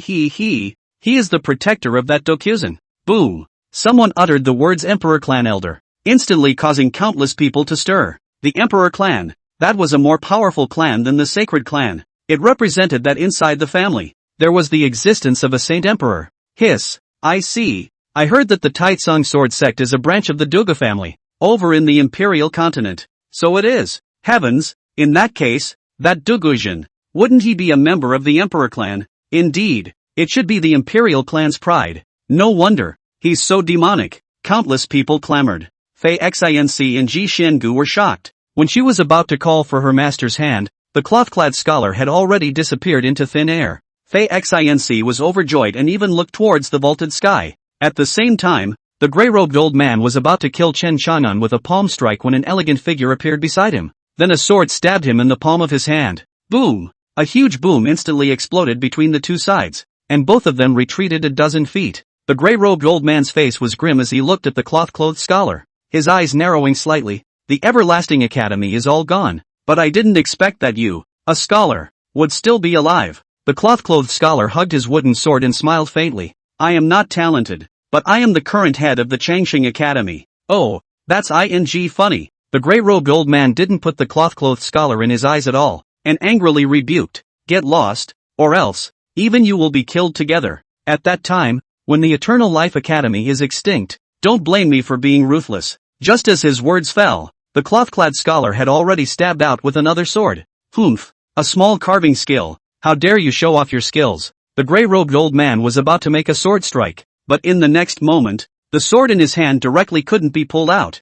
is the protector of that Dokuzen." Boom! Someone uttered the words Emperor Clan Elder, instantly causing countless people to stir. The Emperor Clan, that was a more powerful clan than the Sacred Clan. It represented that inside the family, there was the existence of a Saint Emperor. "Hiss, I see. I heard that the Taitsung Sword Sect is a branch of the Duga family, over in the Imperial continent." "So it is. Heavens, in that case, that Dugujin, wouldn't he be a member of the Emperor Clan?" "Indeed, it should be the Imperial Clan's pride. No wonder, he's so demonic." Countless people clamored. Fei Xinc and Ji Shengu were shocked. When she was about to call for her master's hand, the cloth-clad scholar had already disappeared into thin air. Fei Xinc was overjoyed and even looked towards the vaulted sky. At the same time, the grey-robed old man was about to kill Chen Chang'an with a palm strike when an elegant figure appeared beside him. Then a sword stabbed him in the palm of his hand. Boom! A huge boom instantly exploded between the two sides, and both of them retreated a dozen feet. The grey-robed old man's face was grim as he looked at the cloth-clothed scholar, his eyes narrowing slightly. "The Everlasting Academy is all gone, but I didn't expect that you, a scholar, would still be alive." The cloth-clothed scholar hugged his wooden sword and smiled faintly. "I am not talented, but I am the current head of the Changxing Academy." "Oh, that's funny." The grey-robed old man didn't put the cloth-clothed scholar in his eyes at all, and angrily rebuked, "Get lost, or else, even you will be killed together." At that time, when the Eternal Life Academy is extinct, don't blame me for being ruthless. Just as his words fell, the cloth-clad scholar had already stabbed out with another sword. "Humph, a small carving skill. How dare you show off your skills?" The grey-robed old man was about to make a sword strike, but in the next moment, the sword in his hand directly couldn't be pulled out.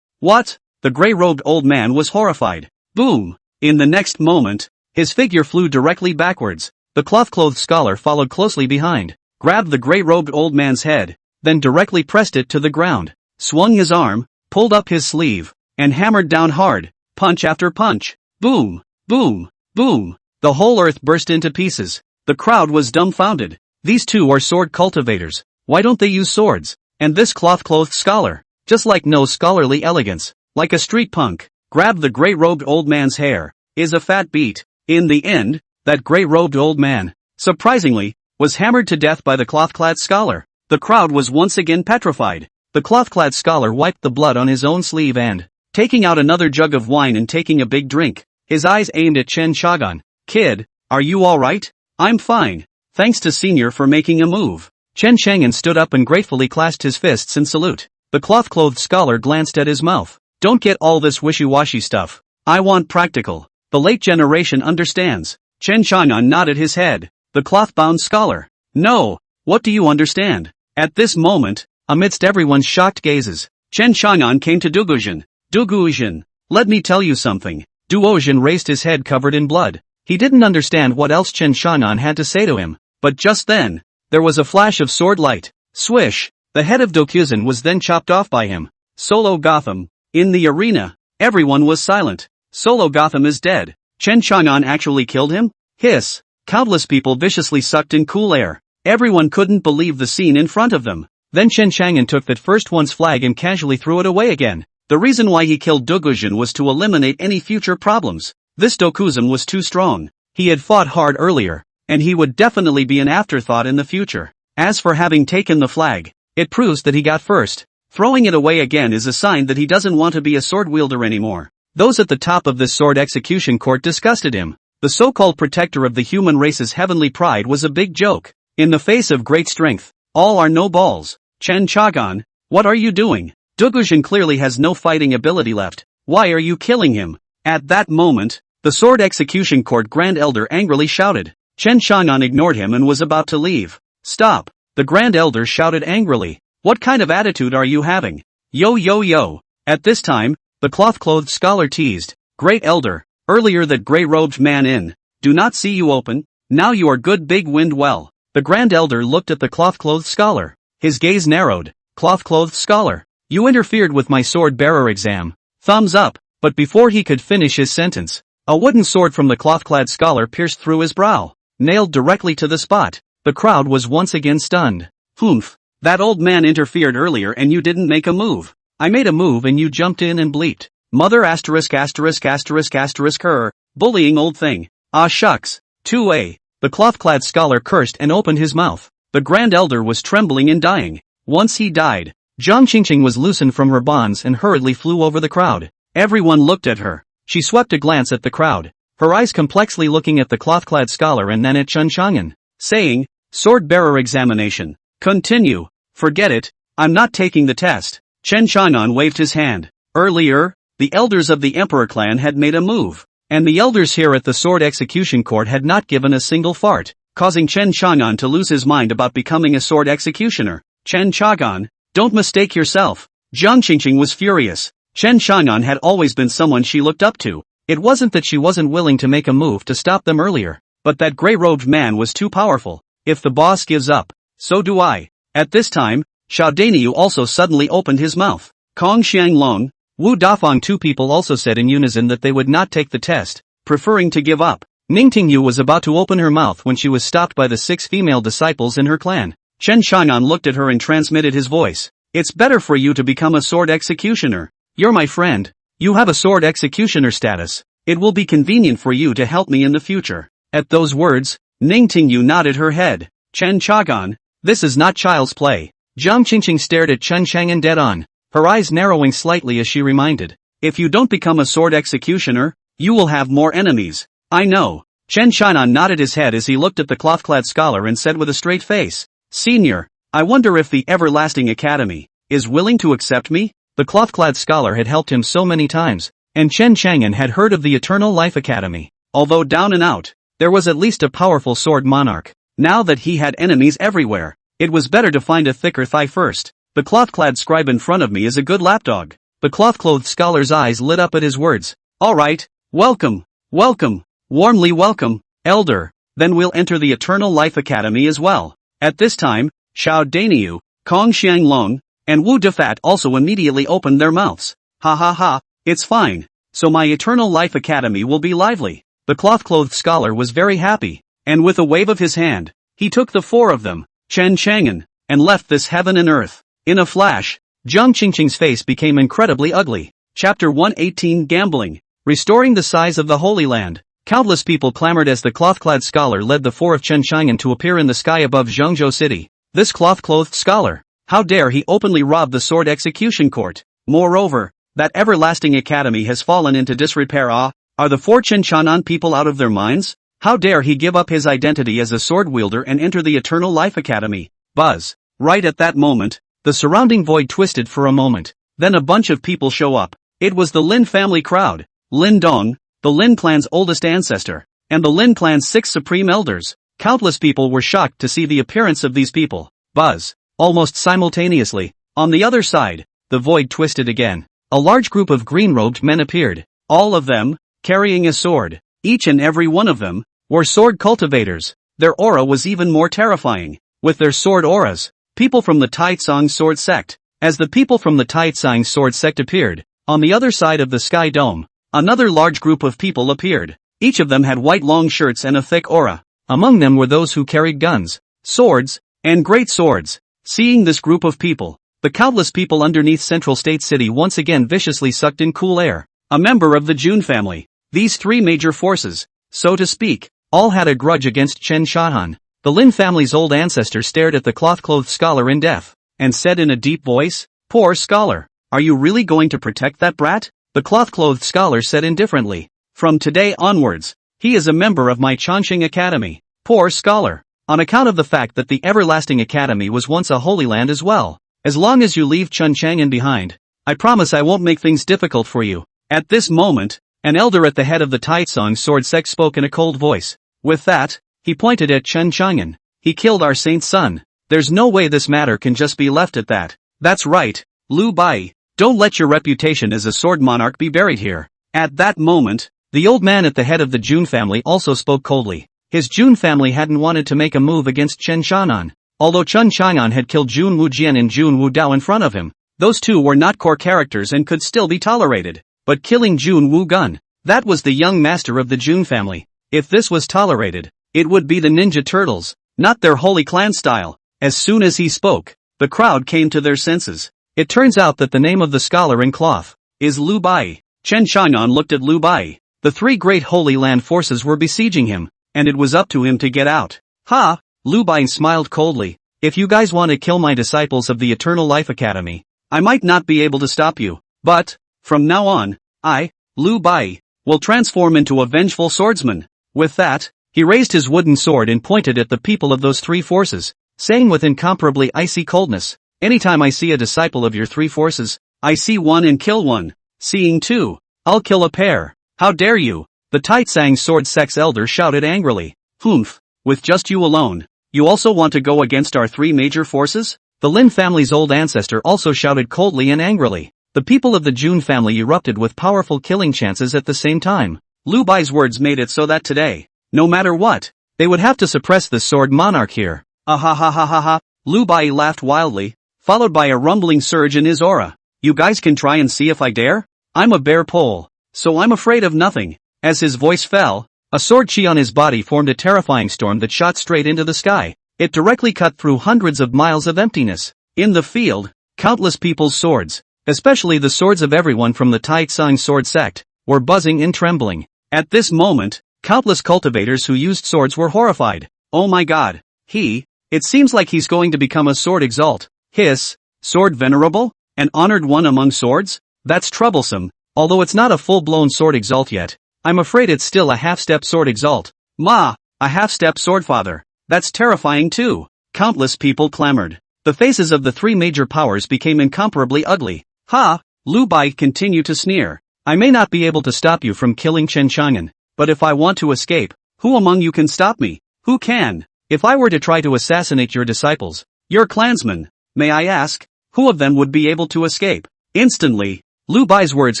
What? The grey-robed old man was horrified. Boom! In the next moment, his figure flew directly backwards. The cloth-clothed scholar followed closely behind, grabbed the grey-robed old man's head, then directly pressed it to the ground, swung his arm, pulled up his sleeve, and hammered down hard, punch after punch. Boom! Boom! Boom! The whole earth burst into pieces. The crowd was dumbfounded. These two are sword cultivators. Why don't they use swords? And this cloth-clothed scholar, just like no scholarly elegance, like a street punk, grabbed the grey-robed old man's hair, is a fat beat. In the end, that grey-robed old man, surprisingly, was hammered to death by the cloth-clad scholar. The crowd was once again petrified. The cloth-clad scholar wiped the blood on his own sleeve and, taking out another jug of wine and taking a big drink, his eyes aimed at Chen Chang'an. "Kid, are you alright?" "I'm fine. Thanks to Senior for making a move." Chen Chang'an stood up and gratefully clasped his fists in salute. The cloth-clothed scholar glanced at his mouth. "Don't get all this wishy-washy stuff. I want practical. The late generation understands." Chen Chang'an nodded his head. The cloth-bound scholar. "No, what do you understand?" At this moment, amidst everyone's shocked gazes, Chen Chang'an came to Dugujin. "Dugujin, let me tell you something." Duojin raised his head covered in blood. He didn't understand what else Chen Chang'an had to say to him, but just then, there was a flash of sword light. Swish! The head of Dokuzen was then chopped off by him. Solo Gotham. In the arena, everyone was silent. Solo Gotham is dead. Chen Chang'an actually killed him? Hiss! Countless people viciously sucked in cool air. Everyone couldn't believe the scene in front of them. Then Chen Chang'an took that first one's flag and casually threw it away again. The reason why he killed Dugujin was to eliminate any future problems. This Dokuzan was too strong. He had fought hard earlier, and he would definitely be an afterthought in the future. As for having taken the flag, it proves that he got first. Throwing it away again is a sign that he doesn't want to be a sword wielder anymore. Those at the top of this sword execution court disgusted him. The so-called protector of the human race's heavenly pride was a big joke. In the face of great strength, all are no balls. Chen Chagan, what are you doing? Dugujin clearly has no fighting ability left. Why are you killing him? At that moment, the sword execution court Grand Elder angrily shouted. Chen Chagan ignored him and was about to leave. Stop! The Grand Elder shouted angrily. What kind of attitude are you having? Yo yo yo. At this time, the cloth-clothed scholar teased. Great Elder, earlier that grey-robed man in. Do not see you open, now you are good big wind well. The Grand Elder looked at the cloth-clothed scholar. His gaze narrowed. Cloth-clothed scholar. You interfered with my sword-bearer exam. Thumbs up. But before he could finish his sentence, a wooden sword from the cloth-clad scholar pierced through his brow, nailed directly to the spot. The crowd was once again stunned. Humph. That old man interfered earlier and you didn't make a move. I made a move and you jumped in and bleeped. Mother asterisk asterisk asterisk asterisk her. Bullying old thing. Ah shucks. 2A. The cloth-clad scholar cursed and opened his mouth. The Grand Elder was trembling and dying. Once he died, Zhang Qingqing was loosened from her bonds and hurriedly flew over the crowd. Everyone looked at her. She swept a glance at the crowd, her eyes complexly looking at the cloth-clad scholar and then at Chen Chang'an, saying, Sword-bearer examination. Continue. Forget it, I'm not taking the test. Chen Chang'an waved his hand. Earlier, the elders of the Emperor clan had made a move, and the elders here at the sword execution court had not given a single fart, causing Chen Chang'an to lose his mind about becoming a sword executioner. Chen Chang'an, don't mistake yourself. Zhang Qingqing was furious. Chen Chang'an had always been someone she looked up to. It wasn't that she wasn't willing to make a move to stop them earlier, but that grey-robed man was too powerful. If the boss gives up, so do I. At this time, Xiao Daniu also suddenly opened his mouth. Kong Xianglong, Wu Dafang, two people also said in unison that they would not take the test, preferring to give up. Ning Tingyu was about to open her mouth when she was stopped by the 6 female disciples in her clan. Chen Chang'an looked at her and transmitted his voice. It's better for you to become a sword executioner. You're my friend. You have a sword executioner status. It will be convenient for you to help me in the future. At those words, Ning Tingyu nodded her head. Chen Chang'an, this is not child's play. Zhang Qingqing stared at Chen Chang'an dead on, her eyes narrowing slightly as she reminded. If you don't become a sword executioner, you will have more enemies. I know. Chen Chang'an nodded his head as he looked at the cloth-clad scholar and said with a straight face, Senior, I wonder if the Everlasting Academy is willing to accept me? The cloth-clad scholar had helped him so many times, and Chen Chang'an had heard of the Eternal Life Academy. Although down and out, there was at least a powerful sword monarch. Now that he had enemies everywhere, it was better to find a thicker thigh first. The cloth-clad scribe in front of me is a good lapdog. The cloth-clothed scholar's eyes lit up at his words. All right, welcome, welcome, warmly welcome, Elder. Then we'll enter the Eternal Life Academy as well. At this time, Xiao Daniu, Kong Xianglong, and Wu Dafat also immediately opened their mouths. Ha ha ha, it's fine. So my Eternal Life Academy will be lively. The cloth-clothed scholar was very happy, and with a wave of his hand, he took the 4 of them, Chen Chang'an, and left this heaven and earth. In a flash, Zhang Qingqing's face became incredibly ugly. Chapter 118 Gambling. Restoring the size of the Holy Land. Countless people clamored as the cloth-clad scholar led the 4 of Chen Chang'an to appear in the sky above Zhengzhou City. This cloth-clothed scholar. How dare he openly rob the sword execution court? Moreover, that everlasting academy has fallen into disrepair. Are the 4 Chen Chang'an people out of their minds? How dare he give up his identity as a sword wielder and enter the Eternal Life Academy? Buzz. Right at that moment, the surrounding void twisted for a moment. Then a bunch of people show up. It was the Lin family crowd. Lin Dong, the Lin clan's oldest ancestor, and the Lin clan's 6 supreme elders. Countless people were shocked to see the appearance of these people. Buzz. Almost simultaneously, on the other side, the void twisted again. A large group of green-robed men appeared. All of them, carrying a sword. Each and every one of them, were sword cultivators. Their aura was even more terrifying. With their sword auras, people from the Taitsang sword sect. As the people from the Taitsang sword sect appeared, on the other side of the sky dome, another large group of people appeared. Each of them had white long shirts and a thick aura. Among them were those who carried guns, swords, and great swords. Seeing this group of people, the countless people underneath Central State City once again viciously sucked in cool air. A member of the Jun family. These 3 major forces, so to speak, all had a grudge against Chen Chang'an. The The Lynn family's old ancestor stared at the cloth-clothed scholar in death, and said in a deep voice, "Poor scholar. Are you really going to protect that brat?" The cloth-clothed scholar said indifferently, "From today onwards, he is a member of my Chongqing Academy." Poor scholar. On account of the fact that the Everlasting Academy was once a holy land as well. As long as you leave Chongqing behind, I promise I won't make things difficult for you. At this moment, an elder at the head of the Taitsong sword sect spoke in a cold voice. With that, he pointed at Chen Chang'an. "He killed our saint's son. There's no way this matter can just be left at that." "That's right, Lu Bai. Don't let your reputation as a sword monarch be buried here." At that moment, the old man at the head of the Jun family also spoke coldly. His Jun family hadn't wanted to make a move against Chen Chang'an. Although Chen Chang'an had killed Jun Wujian and Jun Wudao in front of him, those two were not core characters and could still be tolerated. But killing Jun Wugun, that was the young master of the Jun family. If this was tolerated, it would be the Ninja Turtles, not their holy clan style. As soon as he spoke, the crowd came to their senses. It turns out that the name of the scholar in cloth is Lu Bai. Chen Chang'an looked at Lu Bai. The three great Holy Land forces were besieging him, and it was up to him to get out. "Ha!" Lu Bai smiled coldly. "If you guys want to kill my disciples of the Eternal Life Academy, I might not be able to stop you. But, from now on, I, Lu Bai, will transform into a vengeful swordsman." With that, he raised his wooden sword and pointed at the people of those three forces, saying with incomparably icy coldness, "Anytime I see a disciple of your three forces, I see one and kill one. Seeing two, I'll kill a pair. How dare you?" The Taitsang sword sect's elder shouted angrily. "Humph, with just you alone, you also want to go against our three major forces?" The Lin family's old ancestor also shouted coldly and angrily. The people of the Jun family erupted with powerful killing chances at the same time. Lu Bai's words made it so that today, no matter what, they would have to suppress the sword monarch here. Ah ha ha ha ha ha. Lu Bai laughed wildly, followed by a rumbling surge in his aura. "You guys can try and see if I dare? I'm a bare pole, so I'm afraid of nothing." As his voice fell, a sword chi on his body formed a terrifying storm that shot straight into the sky. It directly cut through hundreds of miles of emptiness. In the field, countless people's swords, especially the swords of everyone from the Taitsang sword sect, were buzzing and trembling. At this moment, countless cultivators who used swords were horrified. "Oh my god, it seems like he's going to become a sword exalt. Hiss, sword venerable? An honored one among swords? That's troublesome, although it's not a full-blown sword exalt yet. I'm afraid it's still a half-step sword exalt. Ma, a half-step swordfather. That's terrifying too." Countless people clamored. The faces of the three major powers became incomparably ugly. "Ha!" Lu Bai continued to sneer. "I may not be able to stop you from killing Chen Chang'an, but if I want to escape, who among you can stop me? Who can? If I were to try to assassinate your disciples, your clansmen, may I ask, who of them would be able to escape?" Instantly, Lu Bai's words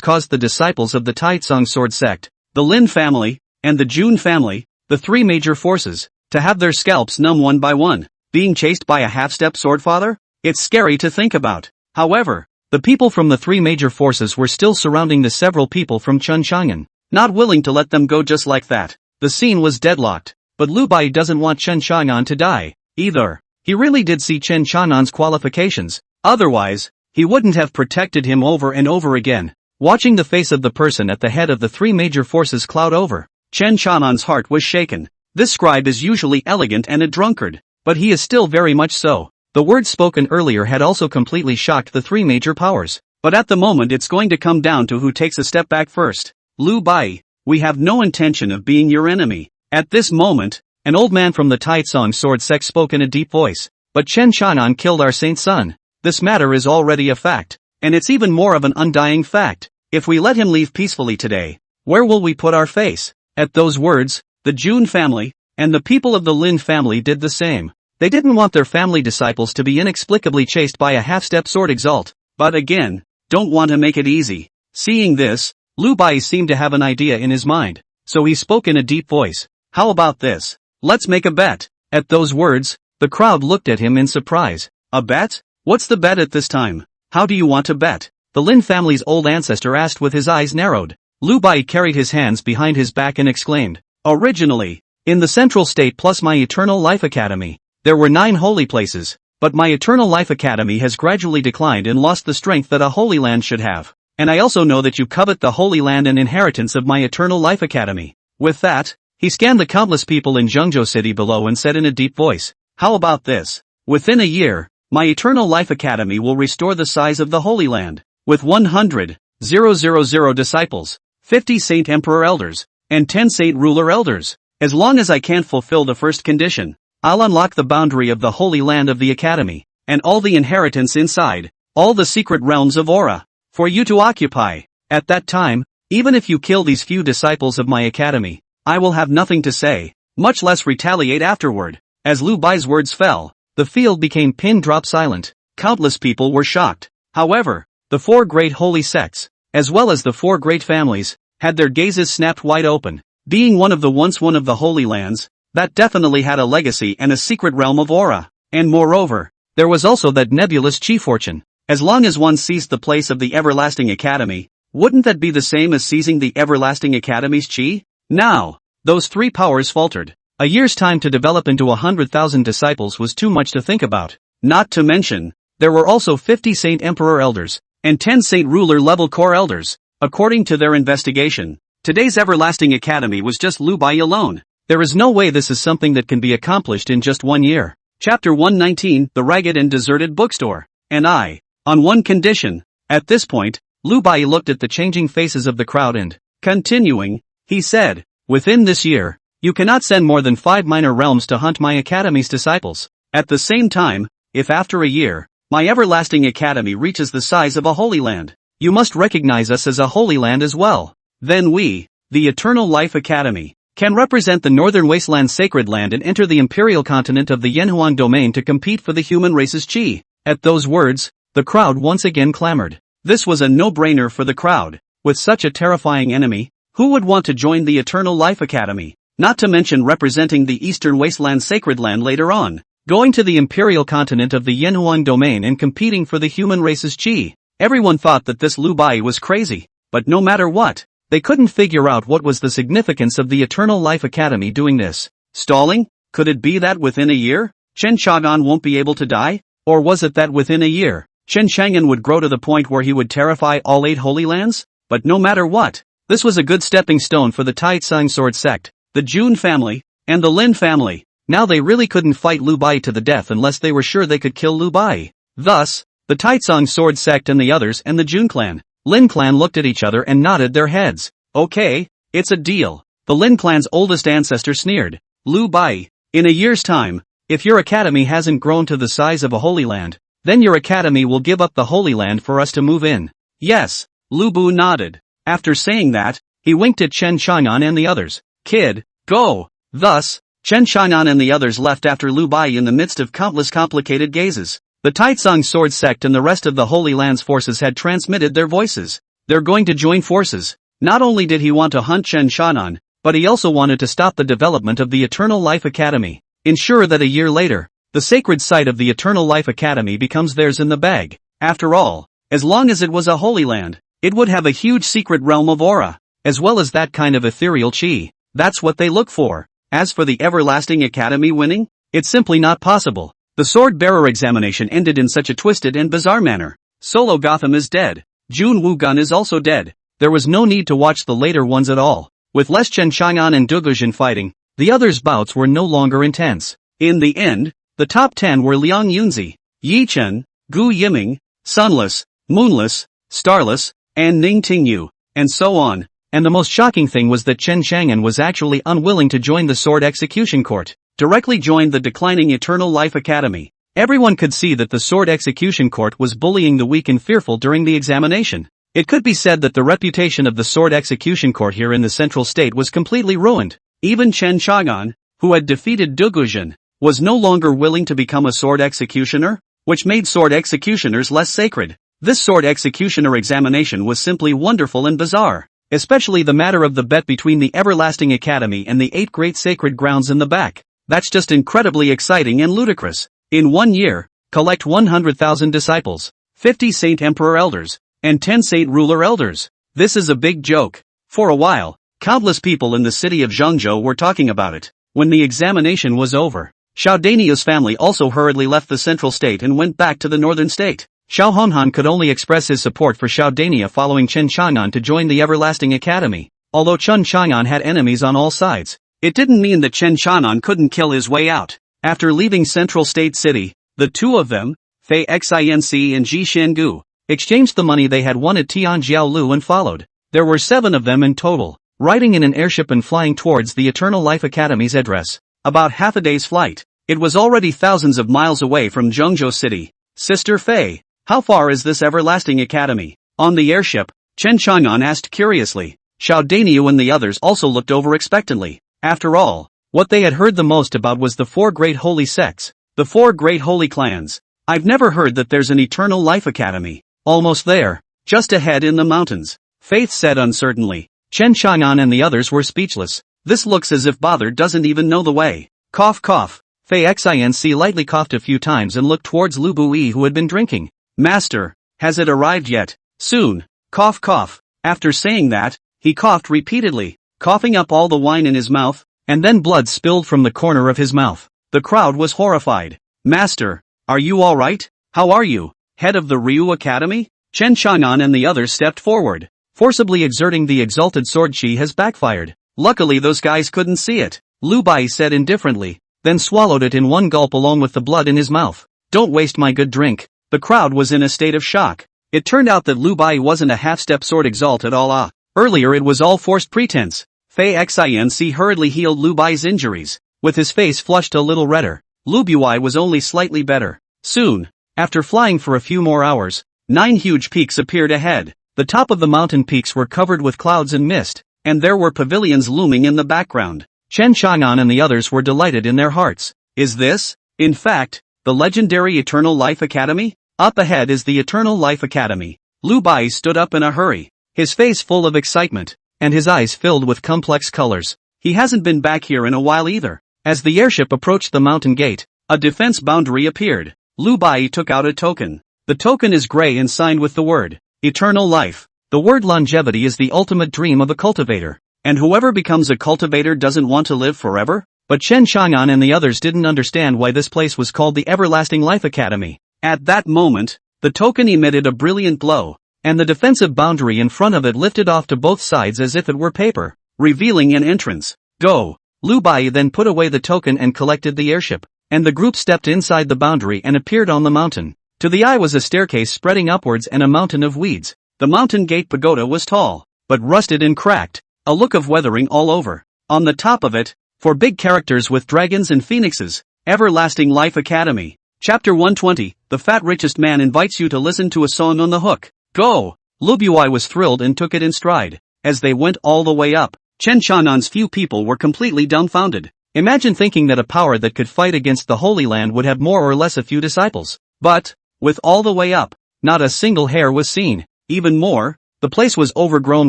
caused the disciples of the Taitsang sword sect, the Lin family, and the Jun family, the three major forces, to have their scalps numb one by one. Being chased by a half-step swordfather? It's scary to think about. However, the people from the three major forces were still surrounding the several people from Chen Chang'an, not willing to let them go just like that. The scene was deadlocked, but Lu Bai doesn't want Chen Chang'an to die, either. He really did see Chen Chang'an's qualifications, otherwise, he wouldn't have protected him over and over again. Watching the face of the person at the head of the three major forces cloud over, Chen Chang'an's heart was shaken. This scribe is usually elegant and a drunkard, but he is still very much so. The words spoken earlier had also completely shocked the three major powers, but at the moment it's going to come down to who takes a step back first. "Lu Bai, we have no intention of being your enemy." At this moment, an old man from the Taitsang sword sect spoke in a deep voice. "But Chen Chang'an killed our saint's son. This matter is already a fact, and it's even more of an undying fact. If we let him leave peacefully today, where will we put our face?" At those words, the Jun family, and the people of the Lin family did the same. They didn't want their family disciples to be inexplicably chased by a half-step sword exalt, but again, don't want to make it easy. Seeing this, Lu Bai seemed to have an idea in his mind, so he spoke in a deep voice. "How about this? Let's make a bet." At those words, the crowd looked at him in surprise. "A bet? What's the bet at this time? How do you want to bet?" The Lin family's old ancestor asked with his eyes narrowed. Lu Bai carried his hands behind his back and exclaimed, "Originally, in the Central State plus my Eternal Life Academy, there were 9 holy places, but my Eternal Life Academy has gradually declined and lost the strength that a holy land should have. And I also know that you covet the holy land and inheritance of my Eternal Life Academy." With that, He scanned the countless people in Zhengzhou City below and said in a deep voice, "How about this? Within a year, my Eternal Life Academy will restore the size of the Holy Land, with 100,000 disciples, 50 Saint Emperor Elders, and 10 Saint Ruler Elders. As long as I can't fulfill the first condition, I'll unlock the boundary of the Holy Land of the Academy, and all the inheritance inside, all the secret realms of Aura, for you to occupy. At that time, even if you kill these few disciples of my Academy, I will have nothing to say, much less retaliate afterward." As Lu Bai's words fell, the field became pin-drop silent. Countless people were shocked. However, the 4 great holy sects, as well as the 4 great families, had their gazes snapped wide open. Being one of the Holy Lands, that definitely had a legacy and a secret realm of Aura. And moreover, there was also that nebulous chi fortune. As long as one seized the place of the Everlasting Academy, wouldn't that be the same as seizing the Everlasting Academy's chi? Now, those 3 powers faltered. A year's time to develop into 100,000 disciples was too much to think about. Not to mention, there were also 50 Saint Emperor Elders, and 10 Saint Ruler level core Elders. According to their investigation, today's Everlasting Academy was just Lu Bai alone. There is no way this is something that can be accomplished in just 1 year. Chapter 119, The Ragged and Deserted Bookstore. And I, on one condition. At this point, Lu Bai looked at the changing faces of the crowd and, continuing, he said, "Within this year, you cannot send more than 5 minor realms to hunt my Academy's disciples. At the same time, if after a year, my Everlasting Academy reaches the size of a Holy Land, you must recognize us as a Holy Land as well. Then we, the Eternal Life Academy, can represent the Northern Wasteland Sacred Land and enter the Imperial Continent of the Yanhuang Domain to compete for the human race's chi." At those words, the crowd once again clamored. This was a no-brainer for the crowd. With such a terrifying enemy, who would want to join the Eternal Life Academy? Not to mention representing the Eastern Wasteland Sacred Land later on, going to the Imperial Continent of the Yanhuang Domain and competing for the human race's chi. Everyone thought that this Lu Bai was crazy, but no matter what, they couldn't figure out what was the significance of the Eternal Life Academy doing this. Stalling? Could it be that within a year, Chen Chang'an won't be able to die? Or was it that within a year, Chen Chang'an would grow to the point where he would terrify all 8 Holy Lands? But no matter what, this was a good stepping stone for the Taitsang Sword Sect, the Jun family, and the Lin family. Now they really couldn't fight Lu Bai to the death unless they were sure they could kill Lu Bai. Thus, the Taitsang Sword Sect and the others and the Jun clan, Lin clan looked at each other and nodded their heads. Okay, it's a deal. The Lin clan's oldest ancestor sneered. Lu Bai, in a year's time, if your academy hasn't grown to the size of a Holy Land, then your academy will give up the Holy Land for us to move in. Yes, Lu Bu nodded. After saying that, he winked at Chen Chang'an and the others. Kid, go. Thus, Chen Chang'an and the others left after Lu Bai in the midst of countless complicated gazes. The Taitsang Sword Sect and the rest of the Holy Land's forces had transmitted their voices. They're going to join forces. Not only did he want to hunt Chen Chang'an, but he also wanted to stop the development of the Eternal Life Academy. Ensure that a year later, the sacred site of the Eternal Life Academy becomes theirs in the bag. After all, as long as it was a Holy Land, it would have a huge secret realm of Aura, as well as that kind of ethereal chi. That's what they look for. As for the Everlasting Academy winning, it's simply not possible. The Sword Bearer examination ended in such a twisted and bizarre manner. Solo Gotham is dead. Jun Wugun is also dead. There was no need to watch the later ones at all. With less Chen Chang'an and Dugujin fighting, the others' bouts were no longer intense. In the end, the top 10 were Liang Yunzi, Yi Chen, Gu Yiming, Sunless, Moonless, Starless, and Ning Tingyu, and so on. And the most shocking thing was that Chen Chang'an was actually unwilling to join the Sword Execution Court. Directly joined the declining Eternal Life Academy. Everyone could see that the Sword Execution Court was bullying the weak and fearful during the examination. It could be said that the reputation of the Sword Execution Court here in the Central State was completely ruined. Even Chen Chang'an, who had defeated Dugujin, was no longer willing to become a Sword Executioner, which made Sword Executioners less sacred. This Sword Executioner examination was simply wonderful and bizarre, especially the matter of the bet between the Everlasting Academy and the 8 great sacred grounds in the back. That's just incredibly exciting and ludicrous. In 1 year, collect 100,000 disciples, 50 Saint Emperor Elders, and 10 Saint Ruler Elders. This is a big joke. For a while, countless people in the city of Zhengzhou were talking about it. When the examination was over, Xiaodania's family also hurriedly left the Central State and went back to the Northern State. Xiao Honhan could only express his support for Xiaodania following Chen Chang'an to join the Everlasting Academy. Although Chen Chang'an had enemies on all sides, It didn't mean that Chen Chanan couldn't kill his way out. After leaving Central State City, the two of them, Fei Xinc and Ji Shangu, exchanged the money they had won at Tianjiaolu and followed. There were 7 of them in total, riding in an airship and flying towards the Eternal Life Academy's address. About half a day's flight. It was already thousands of miles away from Zhengzhou City. Sister Fei, how far is this everlasting academy? On the airship, Chen Chang'an asked curiously. Xiao Daniu and the others also looked over expectantly. After all, what they had heard the most about was the 4 great holy sects, the 4 great holy clans. I've never heard that there's an Eternal Life Academy. Almost there, just ahead in the mountains, Faith said uncertainly. Chen Chang'an and the others were speechless. This looks as if Bother doesn't even know the way. Cough cough. Fei Xinc lightly coughed a few times and looked towards Lu Bui who had been drinking. Master, has it arrived yet? Soon. Cough cough. After saying that, he coughed repeatedly, coughing up all the wine in his mouth, and then blood spilled from the corner of his mouth. The crowd was horrified. Master, are you alright? How are you? Head of the Ryu Academy? Chen Chang'an and the others stepped forward. Forcibly exerting the exalted sword chi has backfired. Luckily those guys couldn't see it. Lu Bai said indifferently, then swallowed it in one gulp along with the blood in his mouth. Don't waste my good drink. The crowd was in a state of shock. It turned out that Lu Bai wasn't a half-step sword exalt at all. Earlier it was all forced pretense. Fei Xinc hurriedly healed Lu Bai's injuries. With his face flushed a little redder, Lu Bui was only slightly better. Soon, after flying for a few more hours, 9 huge peaks appeared ahead. The top of the mountain peaks were covered with clouds and mist, and there were pavilions looming in the background. Chen Chang'an and the others were delighted in their hearts. Is this, in fact, the legendary Eternal Life Academy? Up ahead is the Eternal Life Academy. Lu Bai stood up in a hurry, his face full of excitement, and his eyes filled with complex colors. He hasn't been back here in a while either. As the airship approached the mountain gate, a defense boundary appeared. Lu Bai took out a token. The token is gray and signed with the word Eternal Life. The word longevity is the ultimate dream of a cultivator, and whoever becomes a cultivator doesn't want to live forever. But Chen Chang'an and the others didn't understand why this place was called the Everlasting Life Academy. At that moment, the token emitted a brilliant glow, and the defensive boundary in front of it lifted off to both sides as if it were paper, revealing an entrance. Go! Lu Bai then put away the token and collected the airship, and the group stepped inside the boundary and appeared on the mountain. To the eye was a staircase spreading upwards and a mountain of weeds. The mountain gate pagoda was tall, but rusted and cracked, a look of weathering all over. On the top of it, 4 big characters with dragons and phoenixes, Everlasting Life Academy. Chapter 120, The Fat Richest Man invites you to listen to a song on the hook. Go! Lu Bui was thrilled and took it in stride. As they went all the way up, Chen Chanan's few people were completely dumbfounded. Imagine thinking that a power that could fight against the Holy Land would have more or less a few disciples. But, with all the way up, not a single hair was seen. Even more, the place was overgrown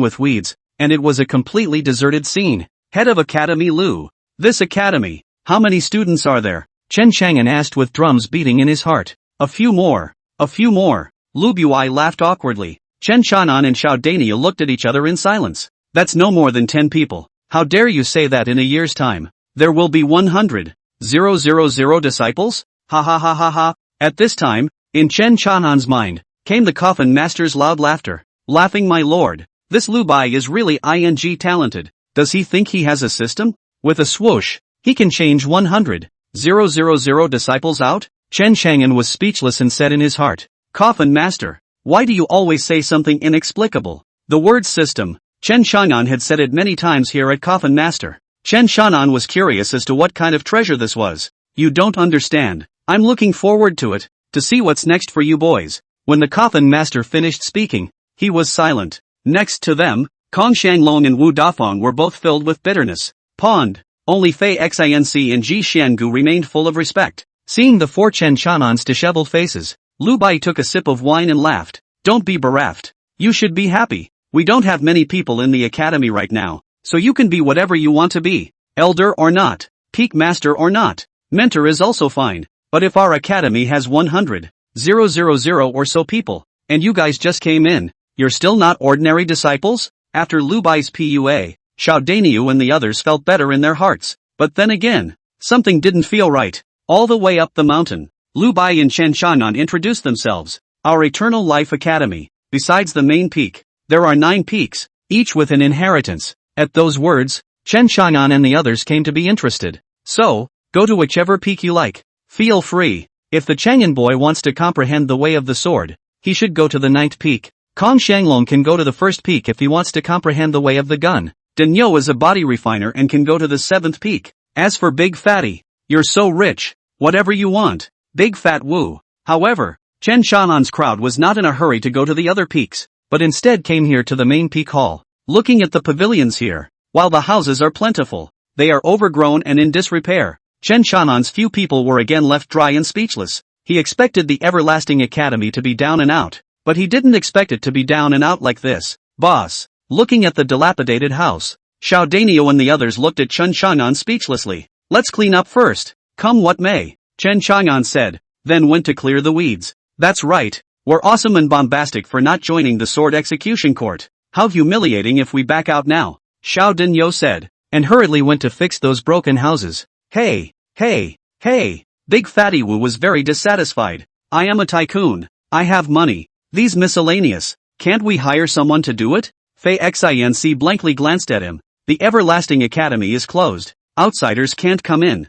with weeds, and it was a completely deserted scene. Head of Academy Lu. This academy, how many students are there? Chen Chang'an asked with drums beating in his heart. A few more. A few more. Lu Bui laughed awkwardly. Chen Chanan and Xiao Daniu looked at each other in silence. That's no more than 10 people. How dare you say that in a year's time? There will be 100,000 disciples? Ha ha ha ha ha. At this time, in Chen Chanan's mind, came the Coffin Master's loud laughter. Laughing, my lord. This Lu Bai is really ing talented. Does he think he has a system? With a swoosh, he can change 100,000 disciples out? Chen Chang'an was speechless and said in his heart, Coffin Master, why do you always say something inexplicable? The word system, Chen Chang'an had said it many times here at Coffin Master. Chen Chang'an was curious as to what kind of treasure this was. You don't understand. I'm looking forward to it, to see what's next for you boys. When the Coffin Master finished speaking, he was silent. Next to them, Kong Shanglong and Wu Dafeng were both filled with bitterness. Pond. Only Fei Xinc and Ji Xiangu remained full of respect. Seeing the 4 Chen Chanan's disheveled faces, Lu Bai took a sip of wine and laughed. Don't be bereft. You should be happy. We don't have many people in the academy right now, so you can be whatever you want to be. Elder or not, peak master or not, mentor is also fine. But if our academy has 100,000 or so people, and you guys just came in, you're still not ordinary disciples? After Lu Bai's PUA, Xiao Daniu and the others felt better in their hearts. But then again, something didn't feel right. All the way up the mountain, Lu Bai and Chen Chanan introduced themselves. Our Eternal Life Academy. Besides the main peak, there are 9 peaks, each with an inheritance. At those words, Chen Chang'an and the others came to be interested. So, go to whichever peak you like. Feel free. If the Chang'an boy wants to comprehend the way of the sword, he should go to the 9th peak. Kong Shanglong can go to the 1st peak if he wants to comprehend the way of the gun. Denyo is a body refiner and can go to the 7th peak. As for Big Fatty, you're so rich. Whatever you want. Big Fat Wu. However, Chen Shanan's crowd was not in a hurry to go to the other peaks, but instead came here to the main peak hall. Looking at the pavilions here, while the houses are plentiful, they are overgrown and in disrepair. Chen Shanan's few people were again left dry and speechless. He expected the Everlasting Academy to be down and out, but he didn't expect it to be down and out like this. Boss. Looking at the dilapidated house, Xiao Danio and the others looked at Chen Chang'an speechlessly. Let's clean up first, come what may, Chen Chang'an said, then went to clear the weeds. That's right, we're awesome and bombastic for not joining the sword execution court. How humiliating if we back out now, Xiao Danio said, and hurriedly went to fix those broken houses. Hey, Big Fatty Wu was very dissatisfied. I am a tycoon, I have money, these miscellaneous, can't we hire someone to do it? Fei Xinc blankly glanced at him. The Everlasting Academy is closed. Outsiders can't come in.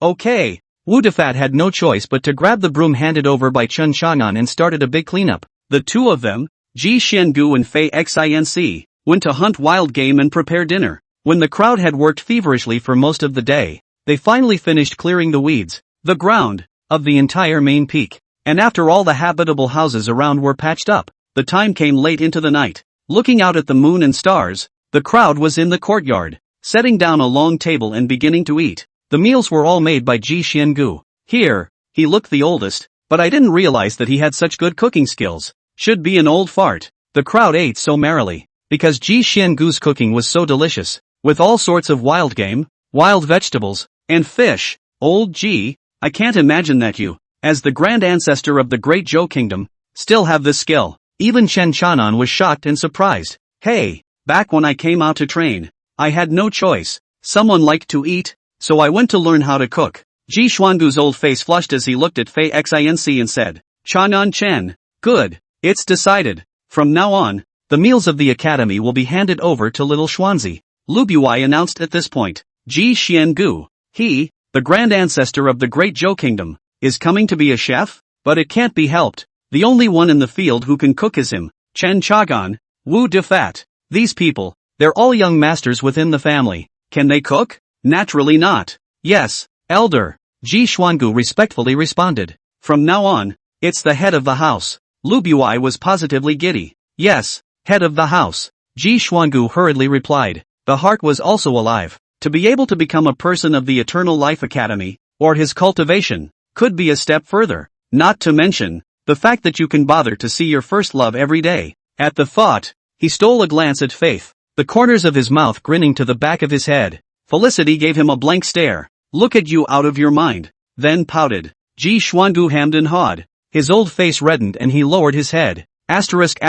Okay. Wu Defat had no choice but to grab the broom handed over by Chen Chang'an and started a big cleanup. The two of them, Ji Xiangu and Fei Xinc, went to hunt wild game and prepare dinner. When the crowd had worked feverishly for most of the day, they finally finished clearing the weeds, the ground, of the entire main peak. And after all the habitable houses around were patched up, the time came late into the night. Looking out at the moon and stars, the crowd was in the courtyard, setting down a long table and beginning to eat. The meals were all made by Ji Xiangu. Here, he looked the oldest, but I didn't realize that he had such good cooking skills. Should be an old fart. The crowd ate so merrily, because Ji Xiangu's cooking was so delicious, with all sorts of wild game, wild vegetables, and fish. Old Ji, I can't imagine that you, as the grand ancestor of the great Zhou kingdom, still have this skill. Even Chen Chang'an was shocked and surprised. Hey, back when I came out to train, I had no choice. Someone liked to eat, so I went to learn how to cook. Ji Xuangu's old face flushed as he looked at Fei Xinc and said, Chang'an Chen, good, it's decided. From now on, the meals of the academy will be handed over to little Xuanzi. Lu Buai announced at this point. Ji Xiangu, he, the grand ancestor of the great Zhou kingdom, is coming to be a chef? But it can't be helped. The only one in the field who can cook is him, Chen Chang'an, Wu Defat. These people, they're all young masters within the family. Can they cook? Naturally not. Yes, elder, Ji Xuangu respectfully responded. From now on, it's the head of the house. Lu Buai was positively giddy. Yes, head of the house, Ji Xuangu hurriedly replied. The heart was also alive. To be able to become a person of the Eternal Life Academy, or his cultivation, could be a step further. Not to mention, the fact that you can bother to see your first love every day. At the thought, he stole a glance at Faith, the corners of his mouth grinning to the back of his head. Felicity gave him a blank stare. Look at you out of your mind. Then pouted. Ji Xuangu hemmed and hawed. His old face reddened and he lowered his head. Asterisk.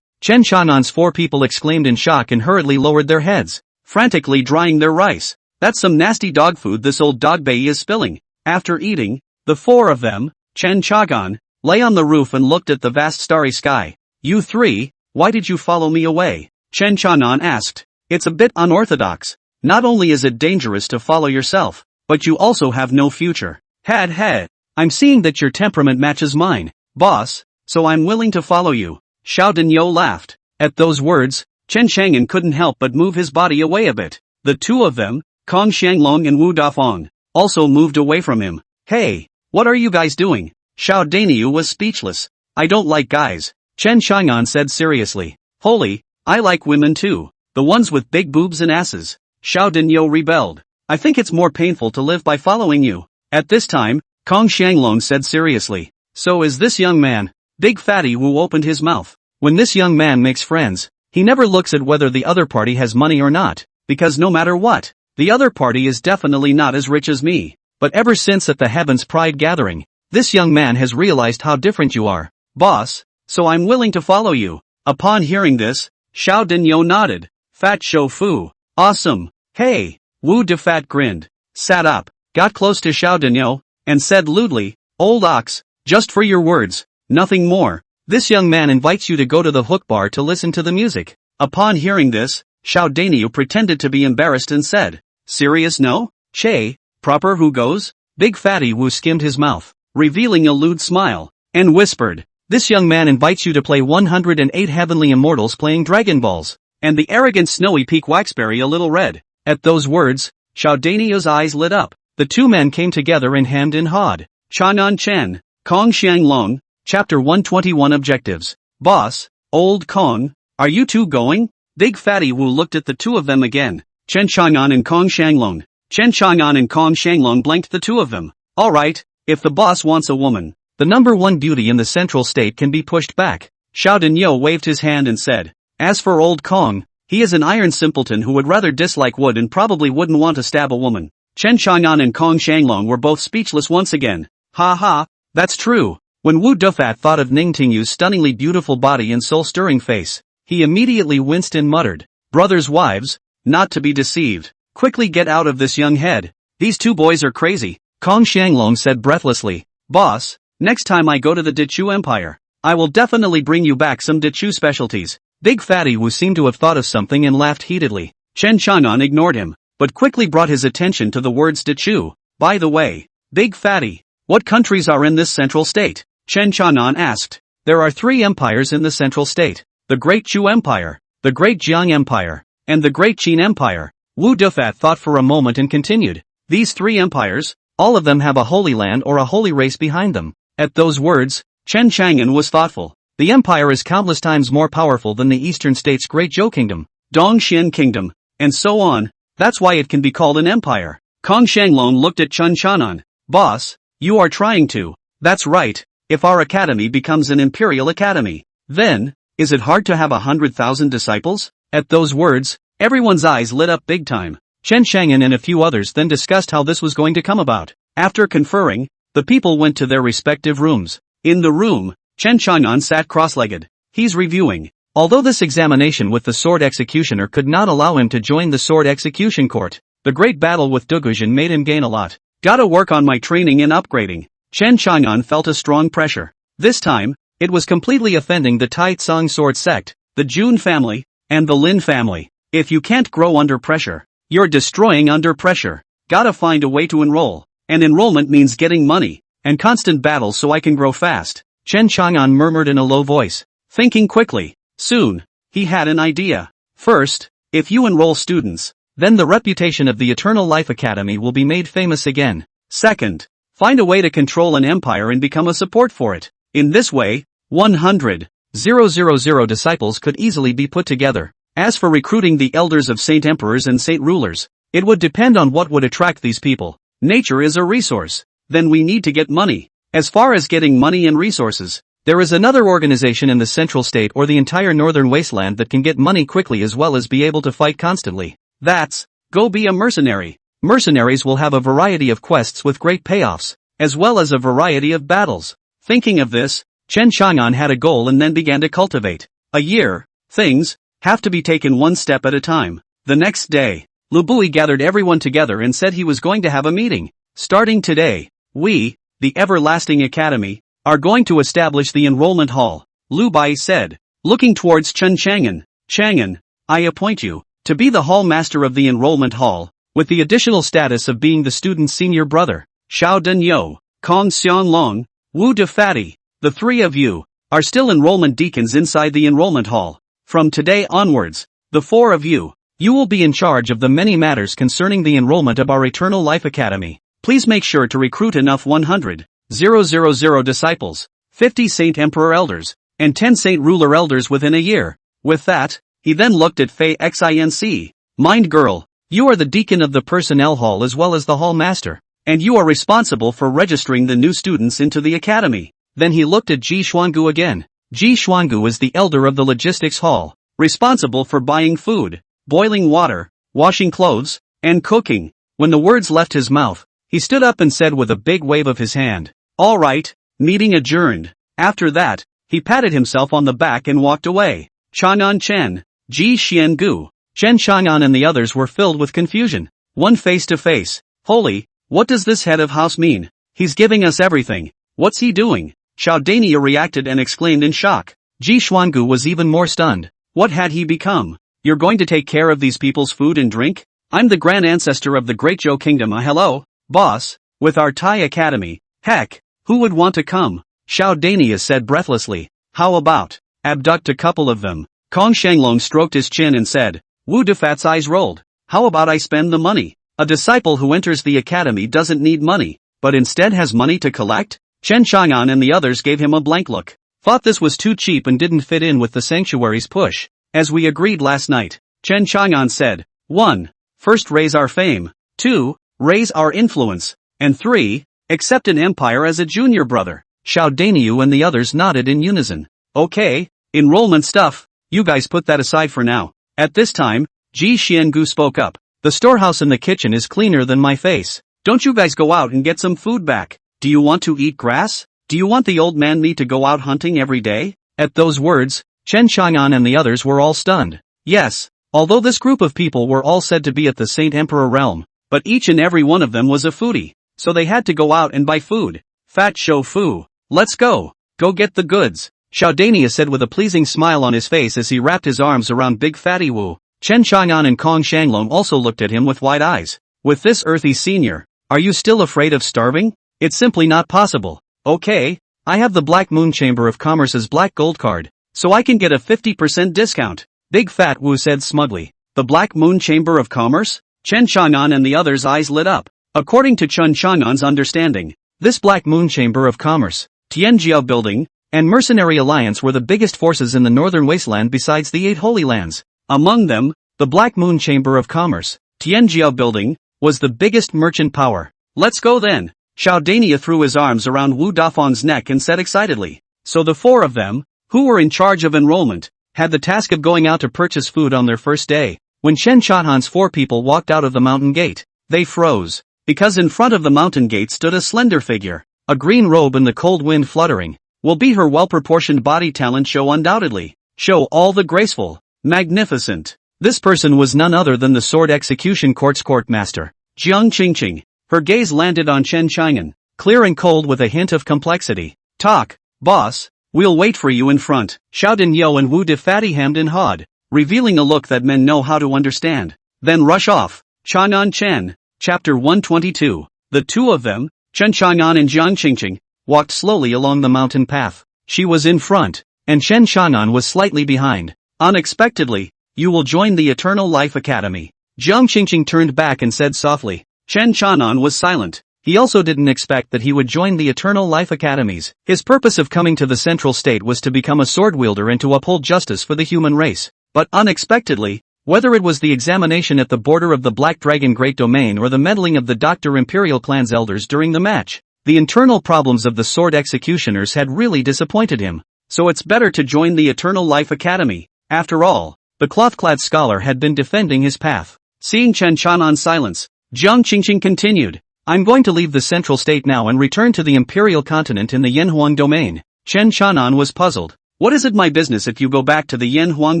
Chen Chang'an's 4 people exclaimed in shock and hurriedly lowered their heads, frantically drying their rice. That's some nasty dog food this old dog Bei is spilling. After eating, the 4 of them, Chen Chang'an, lay on the roof and looked at the vast starry sky. You 3, why did you follow me away? Chen Chang'an asked. It's a bit unorthodox. Not only is it dangerous to follow yourself, but you also have no future. Had. I'm seeing that your temperament matches mine, boss, so I'm willing to follow you. Xiao Danyo laughed. At those words, Chen Chang'an couldn't help but move his body away a bit. The 2 of them, Kong Shanglong and Wu Dafeng, also moved away from him. Hey, what are you guys doing? Xiao Danyu was speechless. I don't like guys, Chen Chang'an said seriously. Holy, I like women too. The ones with big boobs and asses. Xiao Danyo rebelled. I think it's more painful to live by following you. At this time, Kong Shanglong said seriously. So is this young man. Big Fatty Wu opened his mouth. When this young man makes friends, he never looks at whether the other party has money or not, because no matter what, the other party is definitely not as rich as me. But ever since at the Heavens Pride gathering, this young man has realized how different you are, boss, so I'm willing to follow you. Upon hearing this, Xiao Danyo nodded. Fat Shou Fu. Awesome. Hey, Wu Defat grinned, sat up, got close to Xiao Danyo, and said lewdly, Old ox, just for your words, nothing more. This young man invites you to go to the hook bar to listen to the music. Upon hearing this, Showdown pretended to be embarrassed and said, "Serious no? Che, proper who goes?" Big Fatty Wu skimmed his mouth, revealing a lewd smile, and whispered, "This young man invites you to play 108 Heavenly Immortals playing Dragon Balls." And the arrogant Snowy Peak Waxberry a little red. At those words, Showdown's eyes lit up. The two men came together and hand in hand. Chanan Chen, Kong Xianglong, Chapter 121 Objectives. Boss, Old Kong, are you two going? Big Fatty Wu looked at the two of them again. Chen Chang'an and Kong Xianglong. Chen Chang'an and Kong Xianglong blanked the two of them. Alright, if the boss wants a woman, the number one beauty in the central state can be pushed back. Showdown waved his hand and said, "As for Old Kong, he is an iron simpleton who would rather dislike wood and probably wouldn't want to stab a woman." Chen Chang'an and Kong Xianglong were both speechless once again. Ha ha, that's true. When Wu Dufat thought of Ningtingyu's stunningly beautiful body and soul-stirring face, he immediately winced and muttered, "Brothers' wives, not to be deceived. Quickly get out of this young head. These two boys are crazy." Kong Xianglong said breathlessly, "Boss, next time I go to the Dichu Empire, I will definitely bring you back some Dichu specialties." Big Fatty Wu seemed to have thought of something and laughed heatedly. Chen Chang'an ignored him, but quickly brought his attention to the words Dichu. "By the way, Big Fatty, what countries are in this central state?" Chen Chang'an asked. "There are 3 empires in the central state. The Great Chu Empire, the Great Jiang Empire, and the Great Qin Empire." Wu Dufat thought for a moment and continued. "These 3 empires, all of them have a holy land or a holy race behind them." At those words, Chen Chang'an was thoughtful. The empire is countless times more powerful than the eastern state's Great Zhou Kingdom, Dongxian Kingdom, and so on. That's why it can be called an empire. Kong Xianglong looked at Chen Chang'an. "Boss, you are trying to." "That's right. If our academy becomes an imperial academy, then, is it hard to have 100,000 disciples?" At those words, everyone's eyes lit up big time. Chen Chang'an and a few others then discussed how this was going to come about. After conferring, the people went to their respective rooms. In the room, Chen Chang'an sat cross-legged. He's reviewing. Although this examination with the sword executioner could not allow him to join the sword execution court, the great battle with Dugujin made him gain a lot. "Gotta work on my training and upgrading." Chen Chang'an felt a strong pressure. This time, it was completely offending the Tai Tsung sword sect, the Jun family, and the Lynn family. If you can't grow under pressure, you're destroying under pressure. Gotta find a way to enroll. And enrollment means getting money, and constant battles so I can grow fast. Chen Chang'an murmured in a low voice, thinking quickly. Soon, he had an idea. First, if you enroll students, then the reputation of the Eternal Life Academy will be made famous again. Second, find a way to control an empire and become a support for it. In this way, 100,000 disciples could easily be put together. As for recruiting the elders of Saint Emperors and Saint Rulers, it would depend on what would attract these people. Nature is a resource. Then we need to get money. As far as getting money and resources, there is another organization in the central state or the entire northern wasteland that can get money quickly as well as be able to fight constantly. That's, go be a mercenary. Mercenaries will have a variety of quests with great payoffs, as well as a variety of battles. Thinking of this, Chen Chang'an had a goal and then began to cultivate. A year, things have to be taken one step at a time. The next day, Lu Bui gathered everyone together and said he was going to have a meeting. Starting today, we, the Everlasting Academy, are going to establish the enrollment hall, Lu Bai said, looking towards Chen Chang'an. "Chang'an, I appoint you to be the hall master of the enrollment hall, with the additional status of being the student's senior brother. Showdown, Kong Xianglong, Wu Dufat, the 3 of you, are still enrollment deacons inside the enrollment hall. From today onwards, the 4 of you will be in charge of the many matters concerning the enrollment of our Eternal Life Academy. Please make sure to recruit enough 100,000 disciples, 50 Saint Emperor Elders, and 10 Saint Ruler Elders within a year." With that, he then looked at Fei Xinc. "Mind girl, you are the deacon of the personnel hall as well as the hall master, and you are responsible for registering the new students into the academy." Then he looked at Ji Xuangu again. Ji Xuangu is the elder of the logistics hall, responsible for buying food, boiling water, washing clothes, and cooking. When the words left his mouth, he stood up and said with a big wave of his hand, "All right, meeting adjourned." After that, he patted himself on the back and walked away. Chang'an Chen, Ji Xiangu, Chen Chang'an and the others were filled with confusion. One face to face. Holy, what does this head of house mean? He's giving us everything. What's he doing? Showdown reacted and exclaimed in shock. Ji Xuangu was even more stunned. What had he become? You're going to take care of these people's food and drink? I'm the grand ancestor of the Great Joe Kingdom. Hello, boss, with our Thai Academy. Heck, who would want to come? Showdown said breathlessly. How about abduct a couple of them? Kong Shanglong stroked his chin and said. Wu Defat's eyes rolled. How about I spend the money? A disciple who enters the academy doesn't need money, but instead has money to collect? Chen Chang'an and the others gave him a blank look. Thought this was too cheap and didn't fit in with the sanctuary's push. As we agreed last night, Chen Chang'an said, 1. First raise our fame, 2. Raise our influence, and 3. Accept an empire as a junior brother. Showdown and the others nodded in unison. Okay, enrollment stuff, you guys put that aside for now. At this time, Ji Xiangu spoke up. The storehouse in the kitchen is cleaner than my face. Don't you guys go out and get some food back? Do you want to eat grass? Do you want the old man me to go out hunting every day? At those words, Chen Chang'an and the others were all stunned. Yes, although this group of people were all said to be at the Saint Emperor realm, but each and every one of them was a foodie, so they had to go out and buy food. Fat show fu. Let's go. Go get the goods. Showdown said with a pleasing smile on his face as he wrapped his arms around Big Fatty Wu. Chen Chang'an and Kong Shanglong also looked at him with wide eyes. With this earthy senior, are you still afraid of starving? It's simply not possible. Okay, I have the Black Moon Chamber of Commerce's Black Gold card, so I can get a 50% discount. Big Fat Wu said smugly. The Black Moon Chamber of Commerce? Chen Chang'an and the others' eyes lit up. According to Chen Chang'an's understanding, this Black Moon Chamber of Commerce, Tianjiao Building, and Mercenary Alliance were the biggest forces in the northern wasteland besides the 8 Holy Lands. Among them, the Black Moon Chamber of Commerce, Tianjiao Building, was the biggest merchant power. Let's go then. Showdown threw his arms around Wu Dafeng's neck and said excitedly. So the 4 of them, who were in charge of enrollment, had the task of going out to purchase food on their first day. When Chen Chang'an's 4 people walked out of the mountain gate, they froze, because in front of the mountain gate stood a slender figure, a green robe in the cold wind fluttering. Will be her well-proportioned body talent show undoubtedly. Show all the graceful. Magnificent. This person was none other than the Sword Execution Court's courtmaster, Jiang Qingqing. Her gaze landed on Chen Chang'an, clear and cold with a hint of complexity. Talk, boss, we'll wait for you in front. Shouted Yo and Wu Defatty hemmed and hawed, revealing a look that men know how to understand. Then rush off. Chang'an Chen, Chapter 122. The 2 of them, Chen Chang'an and Jiang Qingqing, walked slowly along the mountain path. She was in front, and Chen Chang'an was slightly behind. Unexpectedly, you will join the Eternal Life Academy. Jiang Qingqing turned back and said softly. Chen Chang'an was silent. He also didn't expect that he would join the Eternal Life Academies. His purpose of coming to the Central State was to become a sword wielder and to uphold justice for the human race. But unexpectedly, whether it was the examination at the border of the Black Dragon Great Domain or the meddling of the Dr. Imperial Clan's elders during the match, the internal problems of the sword executioners had really disappointed him. So it's better to join the Eternal Life Academy. After all, the cloth-clad scholar had been defending his path. Seeing Chen Chang'an's silence, Jiang Qingqing continued. I'm going to leave the Central State now and return to the Imperial Continent in the Yanhuang Domain. Chen Chang'an was puzzled. What is it my business if you go back to the Yanhuang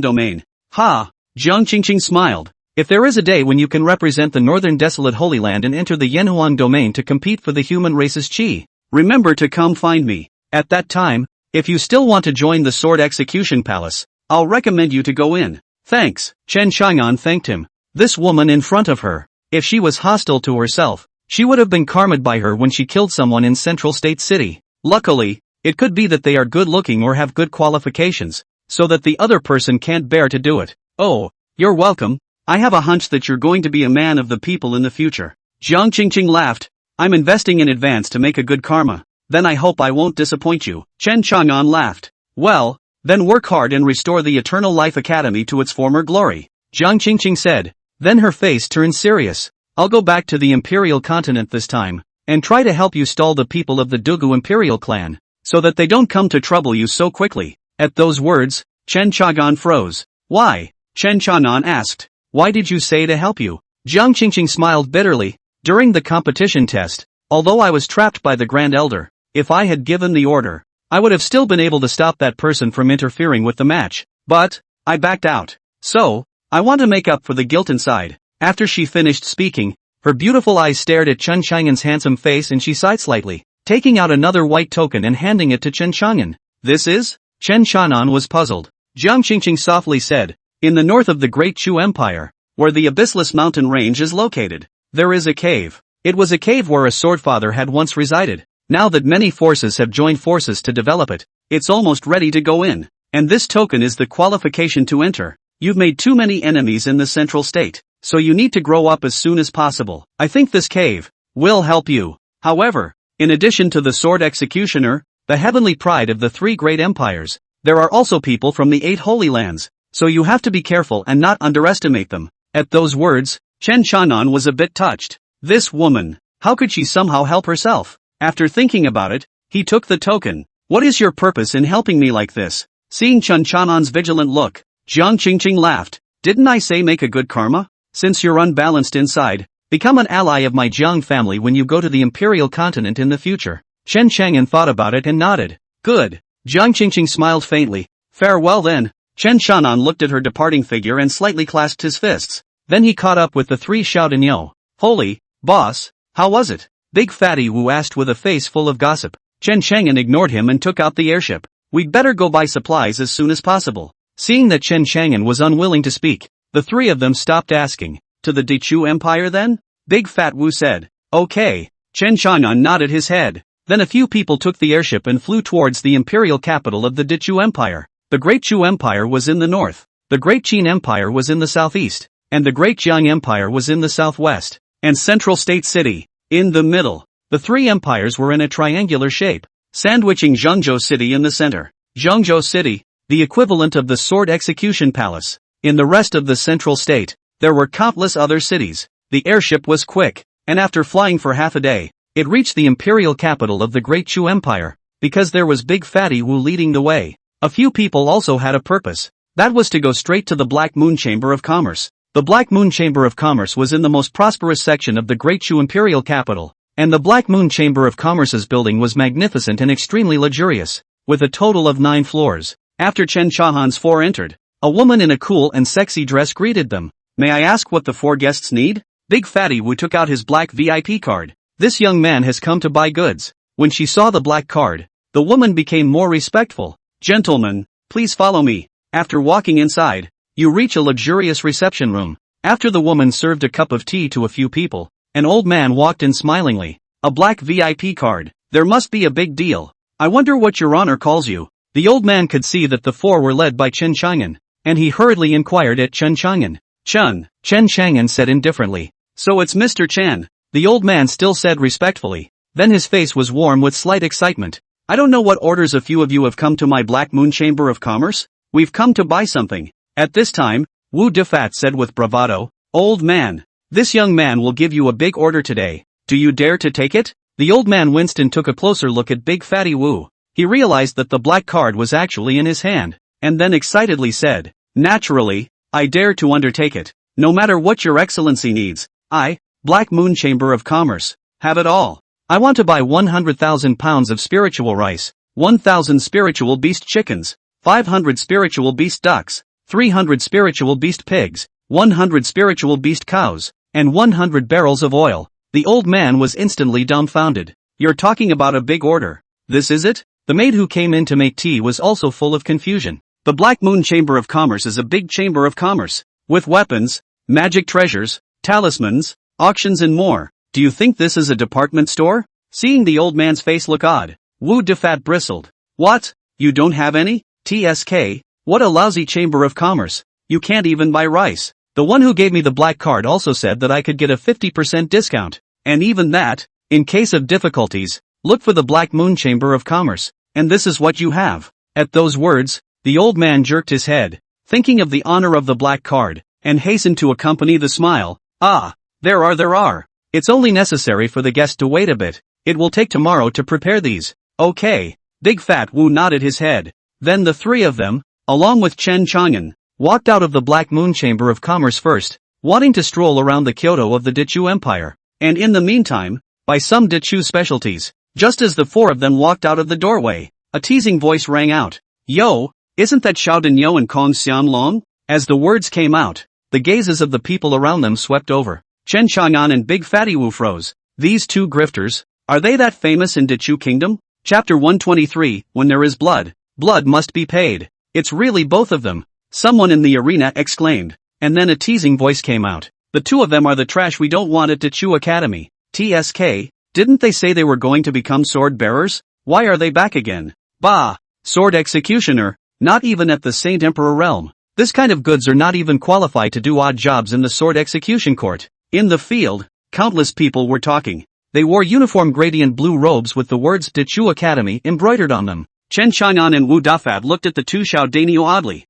Domain? Ha! Jiang Qingqing smiled. If there is a day when you can represent the Northern Desolate Holy Land and enter the Yanhuang Domain to compete for the human race's chi, remember to come find me. At that time, if you still want to join the Sword Execution Palace, I'll recommend you to go in. Thanks. Chen Chang'an thanked him. This woman in front of her, if she was hostile to herself, she would have been karma'd by her when she killed someone in Central State City. Luckily, it could be that they are good looking or have good qualifications, so that the other person can't bear to do it. Oh, you're welcome. I have a hunch that you're going to be a man of the people in the future. Jiang Qingqing laughed. I'm investing in advance to make a good karma. Then I hope I won't disappoint you. Chen Chang'an laughed. Well, then work hard and restore the Eternal Life Academy to its former glory. Jiang Qingqing said. Then her face turned serious. I'll go back to the Imperial Continent this time, and try to help you stall the people of the Dugu Imperial clan, so that they don't come to trouble you so quickly. At those words, Chen Chang'an froze. Why? Chen Chang'an asked. Why did you say to help you? Jiang Qingqing smiled bitterly. During the competition test, although I was trapped by the Grand Elder, if I had given the order, I would have still been able to stop that person from interfering with the match. But, I backed out. So, I want to make up for the guilt inside. After she finished speaking, her beautiful eyes stared at Chen Chang'an's handsome face and she sighed slightly, taking out another white token and handing it to Chen Chang'an. This is? Chen Chang'an was puzzled. Jiang Qingqing softly said, In the north of the Great Chu Empire, where the abyssless mountain range is located, there is a cave. It was a cave where a swordfather had once resided. Now that many forces have joined forces to develop it, it's almost ready to go in. And this token is the qualification to enter. You've made too many enemies in the central state, so you need to grow up as soon as possible. I think this cave will help you. However, in addition to the sword executioner, the heavenly pride of the three great empires, there are also people from the 8 holy lands, so you have to be careful and not underestimate them. At those words, Chen Chanan was a bit touched. This woman, how could she somehow help herself? After thinking about it, he took the token. What is your purpose in helping me like this? Seeing Chen Chanan's vigilant look, Jiang Qingqing laughed. Didn't I say make a good karma? Since you're unbalanced inside, become an ally of my Jiang family when you go to the imperial continent in the future. Chen Chang'an thought about it and nodded. Good. Jiang Qingqing smiled faintly. Farewell then. Chen Chanan looked at her departing figure and slightly clasped his fists. Then he caught up with the 3 Showdown Yo. Holy, boss, how was it? Big Fatty Wu asked with a face full of gossip. Chen Chang'an ignored him and took out the airship. We'd better go buy supplies as soon as possible. Seeing that Chen Chang'an was unwilling to speak, the 3 of them stopped asking. To the Dechu Empire then? Big Fat Wu said. Okay. Chen Chang'an nodded his head. Then a few people took the airship and flew towards the imperial capital of the Dechu Empire. The Great Chu Empire was in the north, the Great Qin Empire was in the southeast, and the Great Jiang Empire was in the southwest, and Central State City, in the middle. The 3 empires were in a triangular shape, sandwiching Zhengzhou City in the center. Zhengzhou City, the equivalent of the Sword Execution Palace. In the rest of the central state, there were countless other cities. The airship was quick, and after flying for half a day, it reached the imperial capital of the Great Chu Empire, because there was Big Fatty Wu leading the way. A few people also had a purpose. That was to go straight to the Black Moon Chamber of Commerce. The Black Moon Chamber of Commerce was in the most prosperous section of the Great Chu imperial capital, and the Black Moon Chamber of Commerce's building was magnificent and extremely luxurious, with a total of 9 floors. After Chen Chahan's 4 entered, a woman in a cool and sexy dress greeted them. May I ask what the 4 guests need? Big Fatty Wu took out his black VIP card. This young man has come to buy goods. When she saw the black card, the woman became more respectful. Gentlemen, please follow me. After walking inside, you reach a luxurious reception room. After the woman served a cup of tea to a few people, an old man walked in smilingly. A black VIP card. There must be a big deal. I wonder what your honor calls you. The old man could see that the 4 were led by Chen Chang'an, and he hurriedly inquired at Chen Chang'an. Chen Chang'an said indifferently. So it's Mr. Chen. The old man still said respectfully. Then his face was warm with slight excitement. I don't know what orders a few of you have come to my Black Moon Chamber of Commerce. We've come to buy something. At this time, Wu Defat said with bravado, Old man, this young man will give you a big order today. Do you dare to take it? The old man winced and took a closer look at Big Fatty Wu. He realized that the black card was actually in his hand, and then excitedly said, Naturally, I dare to undertake it. No matter what your excellency needs, I, Black Moon Chamber of Commerce, have it all. I want to buy 100,000 pounds of spiritual rice, 1,000 spiritual beast chickens, 500 spiritual beast ducks, 300 spiritual beast pigs, 100 spiritual beast cows, and 100 barrels of oil. The old man was instantly dumbfounded. You're talking about a big order. This is it? The maid who came in to make tea was also full of confusion. The Black Moon Chamber of Commerce is a big chamber of commerce, with weapons, magic treasures, talismans, auctions and more. Do you think this is a department store? Seeing the old man's face look odd, Wu Defat bristled. What? You don't have any? TSK? What a lousy chamber of commerce. You can't even buy rice. The one who gave me the black card also said that I could get a 50% discount. And even that, in case of difficulties, look for the Black Moon Chamber of Commerce. And this is what you have. At those words, the old man jerked his head, thinking of the honor of the black card, and hastened to accompany the smile. Ah, there are. It's only necessary for the guest to wait a bit. It will take tomorrow to prepare these. Okay. Big Fat Wu nodded his head. Then the 3 of them, along with Chen Chang'an, walked out of the Black Moon Chamber of Commerce first, wanting to stroll around the Kyoto of the Dechu Empire, and in the meantime, buy some Dechu specialties. Just as the 4 of them walked out of the doorway, a teasing voice rang out. Yo, isn't that Xiaodun Yo and Kong Xian Long? As the words came out, the gazes of the people around them swept over. Chen Chang'an and Big Fatty Wu froze. These 2 grifters, are they that famous in Dechu Kingdom? Chapter 123, When there is blood, blood must be paid. It's really both of them. Someone in the arena exclaimed. And then a teasing voice came out. The two of them are the trash we don't want at Dechu Academy. TSK, didn't they say they were going to become sword bearers? Why are they back again? Bah! Sword executioner, not even at the Saint Emperor realm. This kind of goods are not even qualified to do odd jobs in the sword execution court. In the field, countless people were talking. They wore uniform gradient blue robes with the words Dechu Academy embroidered on them. Chen Qianan and Wu Dafad looked at the two Showdown oddly.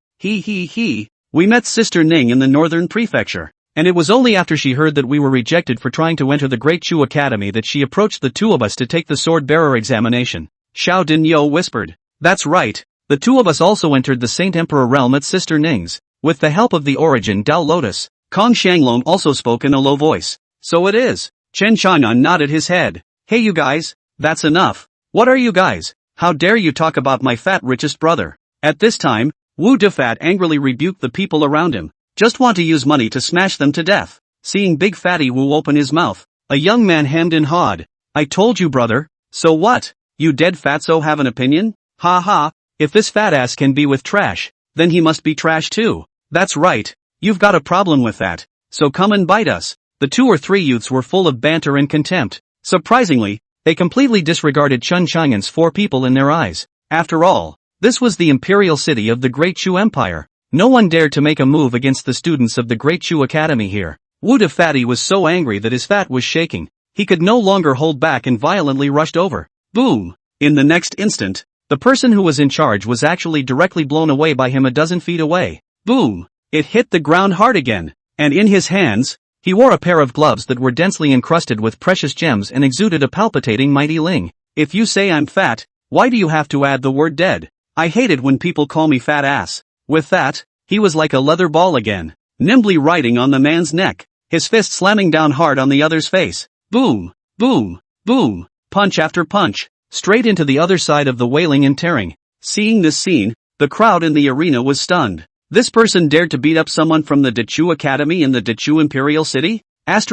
We met Sister Ning in the northern prefecture. And it was only after she heard that we were rejected for trying to enter the Great Chu Academy that she approached the two of us to take the sword bearer examination. Xiao Dinyo whispered. That's right, the two of us also entered the Saint Emperor realm at Sister Ning's, with the help of the Origin Lotus. Kong Shanglong also spoke in a low voice. So it is. Chen Qianan nodded his head. Hey you guys, that's enough. What are you guys? How dare you talk about my fat richest brother? At this time, Wu Dafad angrily rebuked the people around him. Just want to use money to smash them to death. Seeing Big Fatty Wu open his mouth, a young man hemmed and hawed. I told you brother. So what? You dead fatso have an opinion? Ha ha, if this fat ass can be with trash, then he must be trash too. That's right, you've got a problem with that. So come and bite us. The 2 or 3 youths were full of banter and contempt. Surprisingly, they completely disregarded Chen Qianyan's 4 people in their eyes. After all, this was the imperial city of the Great Chu Empire. No one dared to make a move against the students of the Great Chu Academy here. Wu Dafadi was so angry that his fat was shaking. He could no longer hold back and violently rushed over. Boom! In the next instant, the person who was in charge was actually directly blown away by him a dozen feet away. Boom! It hit the ground hard again. And in his hands, he wore a pair of gloves that were densely encrusted with precious gems and exuded a palpitating mighty ling. If you say I'm fat, why do you have to add the word dead? I hate it when people call me fat ass. With that, he was like a leather ball again, nimbly riding on the man's neck, his fist slamming down hard on the other's face. Boom, boom, boom, punch after punch, straight into the other side of the wailing and tearing. Seeing this scene, the crowd in the arena was stunned. This person dared to beat up someone from the Dechu Academy in the Dechu Imperial City? Get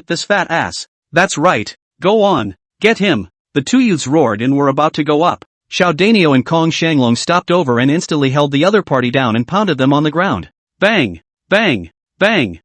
this fat ass. That's right, go on, get him. The 2 youths roared and were about to go up. Xiao Danio and Kong Shanglong stopped over and instantly held the other party down and pounded them on the ground. Bang! Bang! Bang!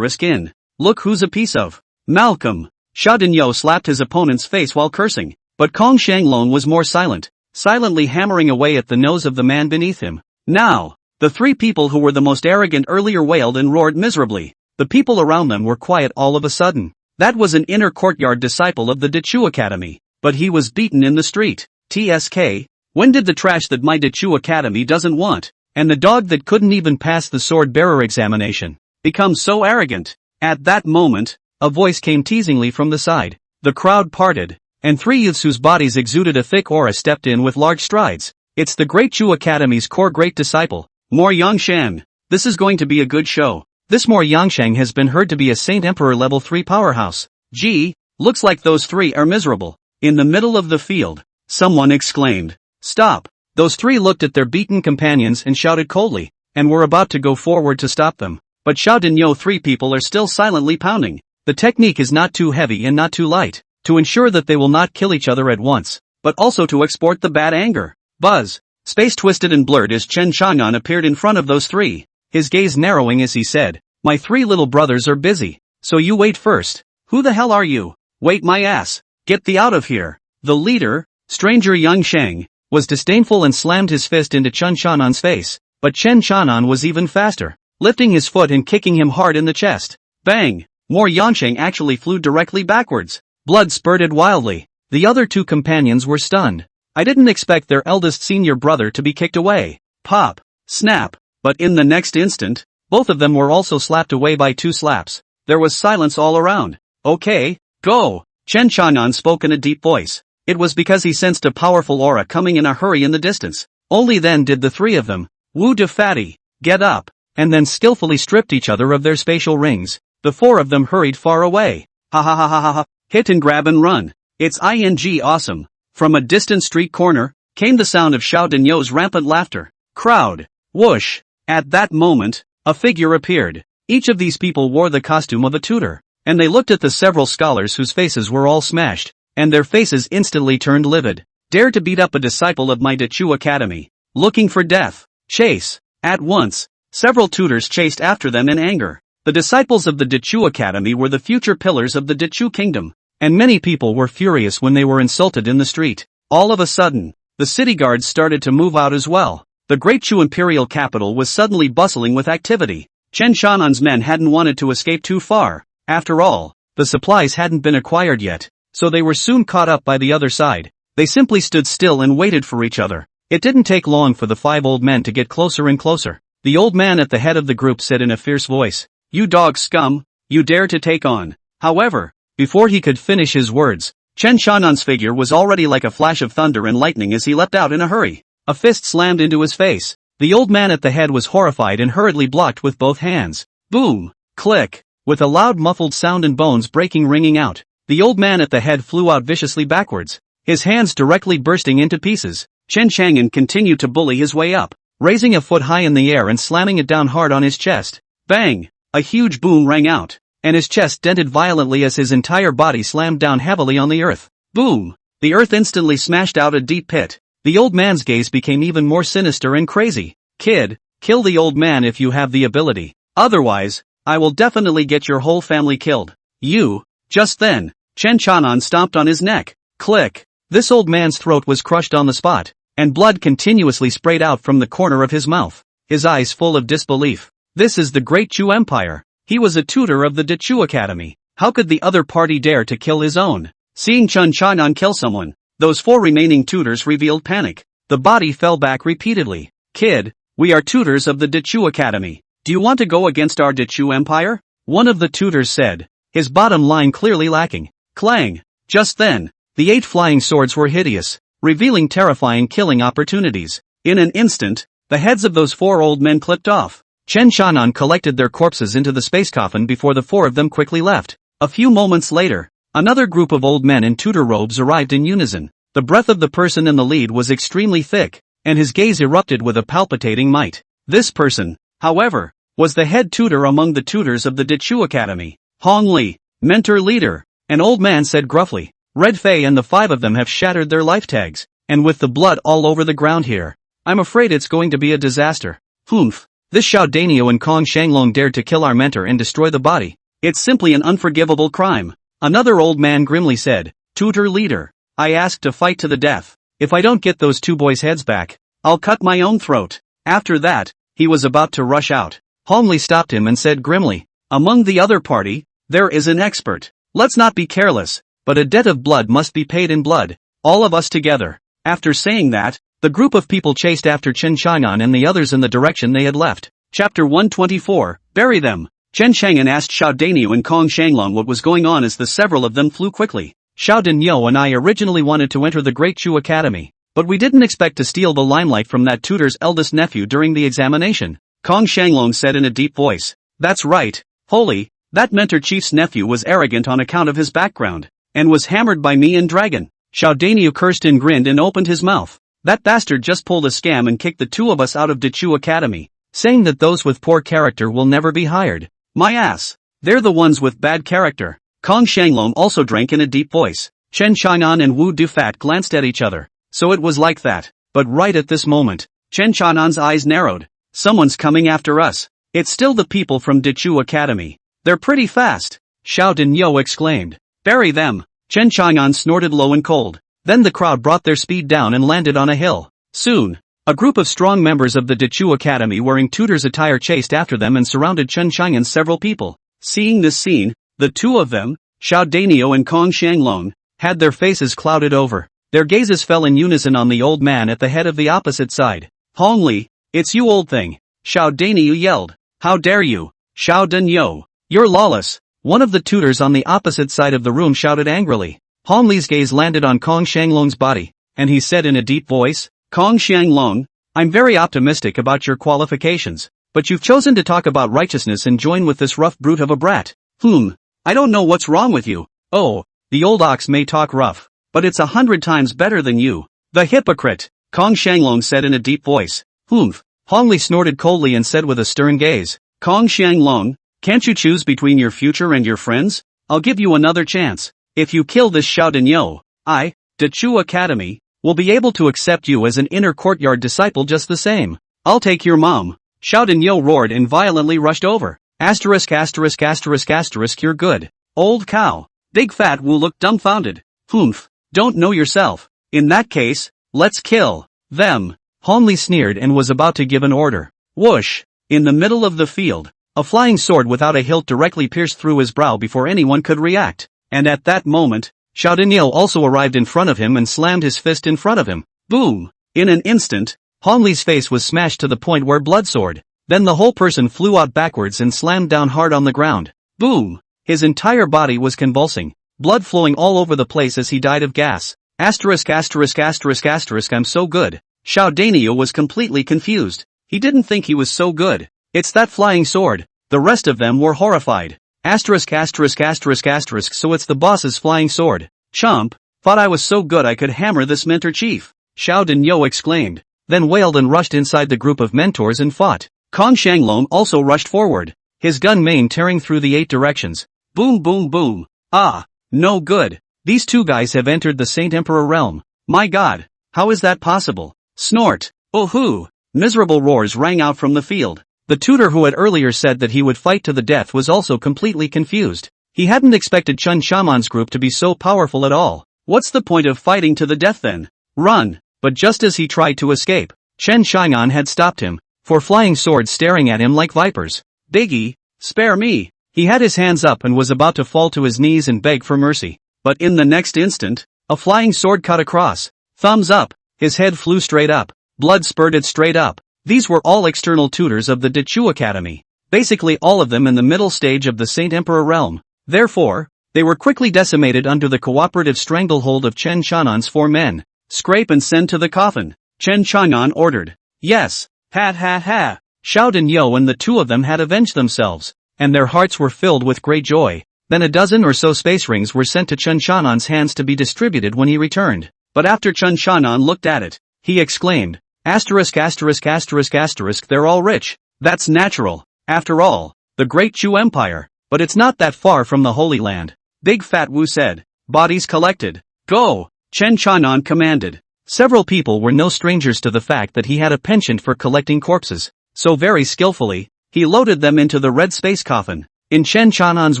In. Look who's a piece of. Malcolm. Xiao Dinyo slapped his opponent's face while cursing, but Kong Shanglong was more silent, silently hammering away at the nose of the man beneath him. Now, the 3 people who were the most arrogant earlier wailed and roared miserably. The people around them were quiet all of a sudden. That was an inner courtyard disciple of the Dechu Academy. But he was beaten in the street. TSK, when did the trash that my Dechu Academy doesn't want, and the dog that couldn't even pass the sword bearer examination, become so arrogant? At that moment, a voice came teasingly from the side. The crowd parted, and 3 youths whose bodies exuded a thick aura stepped in with large strides. It's the Great Chu Academy's core great disciple, Mo Yangshan. This is going to be a good show. This Mo Yangshan has been heard to be a Saint Emperor level 3 powerhouse. Gee, looks like those 3 are miserable. In the middle of the field, someone exclaimed, Stop! Those 3 looked at their beaten companions and shouted coldly, and were about to go forward to stop them. But Xiao Dinyo 3 people are still silently pounding. The technique is not too heavy and not too light, to ensure that they will not kill each other at once, but also to export the bad anger. Buzz! Space twisted and blurred as Chen Qianan appeared in front of those 3, his gaze narrowing as he said, My 3 little brothers are busy, so you wait first. Who the hell are you? Wait my ass! Get thee out of here! The leader, Stranger Yang Sheng, was disdainful and slammed his fist into Chen Qianan's face, but Chen Qianan was even faster, lifting his foot and kicking him hard in the chest. Bang! More Yansheng actually flew directly backwards. Blood spurted wildly. The other 2 companions were stunned. I didn't expect their eldest senior brother to be kicked away. Pop! Snap! But in the next instant, both of them were also slapped away by 2 slaps. There was silence all around. Okay, go! Chen Qianan spoke in a deep voice. It was because he sensed a powerful aura coming in a hurry in the distance. Only then did the 3 of them, Wu Dafadi, get up, and then skillfully stripped each other of their spatial rings. The 4 of them hurried far away. Ha ha ha ha ha ha, hit and grab and run. It's awesome. From a distant street corner, came the sound of Xiao Dinyo's rampant laughter. Crowd. Whoosh. At that moment, a figure appeared. Each of these people wore the costume of a tutor. And they looked at the several scholars whose faces were all smashed, and their faces instantly turned livid. Dare to beat up a disciple of my Dechu Academy. Looking for death. Chase. At once, several tutors chased after them in anger. The disciples of the Dechu Academy were the future pillars of the Dechu Kingdom, and many people were furious when they were insulted in the street. All of a sudden, the city guards started to move out as well. The Great Chu imperial capital was suddenly bustling with activity. Chen Shanan's men hadn't wanted to escape too far. After all, the supplies hadn't been acquired yet, so they were soon caught up by the other side. They simply stood still and waited for each other. It didn't take long for the 5 old men to get closer and closer. The old man at the head of the group said in a fierce voice, "You dog scum, you dare to take on." However, before he could finish his words, Chen Shanan's figure was already like a flash of thunder and lightning as he leapt out in a hurry. A fist slammed into his face. The old man at the head was horrified and hurriedly blocked with both hands. Boom! Click! With a loud muffled sound and bones breaking ringing out, the old man at the head flew out viciously backwards, his hands directly bursting into pieces. Chen Chang'an continued to bully his way up, raising a foot high in the air and slamming it down hard on his chest. Bang! A huge boom rang out, and his chest dented violently as his entire body slammed down heavily on the earth. Boom! The earth instantly smashed out a deep pit. The old man's gaze became even more sinister and crazy. Kid, kill the old man if you have the ability. Otherwise, I will definitely get your whole family killed. You. Just then, Chen Chanan stomped on his neck. Click. This old man's throat was crushed on the spot, and blood continuously sprayed out from the corner of his mouth, his eyes full of disbelief. This is the Great Chu Empire. He was a tutor of the Dechu Academy. How could the other party dare to kill his own? Seeing Chen Chanan kill someone, those 4 remaining tutors revealed panic. The body fell back repeatedly. Kid, we are tutors of the Dechu Academy. Do you want to go against our Dechu Empire? One of the tutors said, his bottom line clearly lacking. Clang! Just then, the 8 flying swords were hideous, revealing terrifying killing opportunities. In an instant, the heads of those 4 old men clipped off. Chen Shannan collected their corpses into the space coffin before the 4 of them quickly left. A few moments later, another group of old men in tutor robes arrived in unison. The breath of the person in the lead was extremely thick, and his gaze erupted with a palpitating might. This person, however, was the head tutor among the tutors of the Dechu Academy. Hong Li, mentor leader. An old man said gruffly. Red Fei and the 5 of them have shattered their life tags, and with the blood all over the ground here, I'm afraid it's going to be a disaster. Humph. This Xiao Danio and Kong Shanglong dared to kill our mentor and destroy the body. It's simply an unforgivable crime. Another old man grimly said, Tutor leader, I asked to fight to the death. If I don't get those 2 boys' heads back, I'll cut my own throat. After that, he was about to rush out. Hong Li stopped him and said grimly, among the other party, there is an expert. Let's not be careless, but a debt of blood must be paid in blood. All of us together. After saying that, the group of people chased after Chen Chang'an and the others in the direction they had left. Chapter 124, Bury them. Chen Chang'an asked Xiao Danio and Kong Shanglong what was going on as the several of them flew quickly. Xiao Danio and I originally wanted to enter the Great Chu Academy, but we didn't expect to steal the limelight from that tutor's eldest nephew during the examination. Kong Shanglong said in a deep voice. That's right, Holy, that mentor chief's nephew was arrogant on account of his background, and was hammered by me and Dragon. Xiao Danio cursed and grinned and opened his mouth. That bastard just pulled a scam and kicked the 2 of us out of Dechu Academy, saying that those with poor character will never be hired. My ass. They're the ones with bad character. Kong Shanglong also drank in a deep voice. Chen Chang'an and Wu Dufat glanced at each other. So it was like that. But right at this moment, Chen Chang'an's eyes narrowed. Someone's coming after us. It's still the people from Dechu Academy. They're pretty fast. Xiao Danyo exclaimed. Bury them. Chen Chang'an snorted low and cold. Then the crowd brought their speed down and landed on a hill. Soon, a group of strong members of the Dechu Academy wearing tutor's attire chased after them and surrounded Chen Chang'an's several people. Seeing this scene, the 2 of them, Xiao Danio and Kong Shanglong, had their faces clouded over. Their gazes fell in unison on the old man at the head of the opposite side. Hong Li, it's you old thing. Xiao Danio yelled. How dare you? Xiao Danyo, you're lawless. One of the tutors on the opposite side of the room shouted angrily. Hong Li's gaze landed on Kong Shanglong's body, and he said in a deep voice, Kong Shanglong, I'm very optimistic about your qualifications, but you've chosen to talk about righteousness and join with this rough brute of a brat. I don't know what's wrong with you. Oh, the old ox may talk rough, but it's 100 times better than you. The hypocrite, Kong Shanglong said in a deep voice. Hong Li snorted coldly and said with a stern gaze, Kong Shanglong, can't you choose between your future and your friends? I'll give you another chance. If you kill this Xiao Danyo, I, Dechu Academy, We'll be able to accept you as an inner courtyard disciple just the same. I'll take your mom. Showdown roared and violently rushed over. Asterisk asterisk asterisk asterisk you're good. Old cow. Big Fat Wu looked dumbfounded. Humph. Don't know yourself. In that case, let's kill them. Honley sneered and was about to give an order. Whoosh. In the middle of the field, a flying sword without a hilt directly pierced through his brow before anyone could react. And at that moment, Showdown also arrived in front of him and slammed his fist in front of him. Boom. In an instant, Honley's face was smashed to the point where blood soared. Then the whole person flew out backwards and slammed down hard on the ground. Boom. His entire body was convulsing, blood flowing all over the place as he died of gas. Asterisk asterisk asterisk asterisk I'm so good. Showdown was completely confused. He didn't think he was so good. It's that flying sword. The rest of them were horrified. Asterisk asterisk asterisk asterisk so it's the boss's flying sword. Chump. Thought I was so good I could hammer this mentor chief. Showdown exclaimed. Then wailed and rushed inside the group of mentors and fought. Kong Shanglong also rushed forward, his gun main tearing through the 8 directions. Boom boom boom. Ah, no good. These two guys have entered the Saint Emperor realm. My god, how is that possible? Snort. Oh hoo. Miserable roars rang out from the field. The tutor who had earlier said that he would fight to the death was also completely confused. He hadn't expected Chen Shaman's group to be so powerful at all. What's the point of fighting to the death then? Run. But just as he tried to escape, Chen Shangan had stopped him, 4 flying swords staring at him like vipers. Biggie, spare me. He had his hands up and was about to fall to his knees and beg for mercy. But in the next instant, a flying sword cut across. Thumbs up. His head flew straight up. Blood spurted straight up. These were all external tutors of the Dechu Academy. Basically all of them in the middle stage of the Saint Emperor realm. Therefore, they were quickly decimated under the cooperative stranglehold of Chen Shanan's 4 men. Scrape and send to the coffin. Chen Shanan ordered. Yes. Ha ha ha. Showdown and the 2 of them had avenged themselves, and their hearts were filled with great joy. Then a dozen or so space rings were sent to Chen Shanan's hands to be distributed when he returned. But after Chen Shanan looked at it, he exclaimed, asterisk asterisk asterisk asterisk they're all rich. That's natural. After all, the Great Chu Empire. But it's not that far from the Holy Land. Big Fat Wu said. Bodies collected. Go! Chen Shanan commanded. Several people were no strangers to the fact that he had a penchant for collecting corpses. So very skillfully, he loaded them into the red space coffin. In Chen Shanan's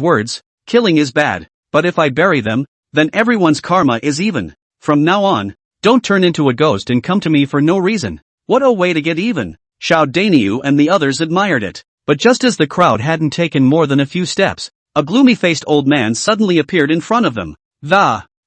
words, killing is bad, but if I bury them, then everyone's karma is even. From now on, don't turn into a ghost and come to me for no reason. What a way to get even. Showdown and the others admired it. But just as the crowd hadn't taken more than a few steps, a gloomy-faced old man suddenly appeared in front of them.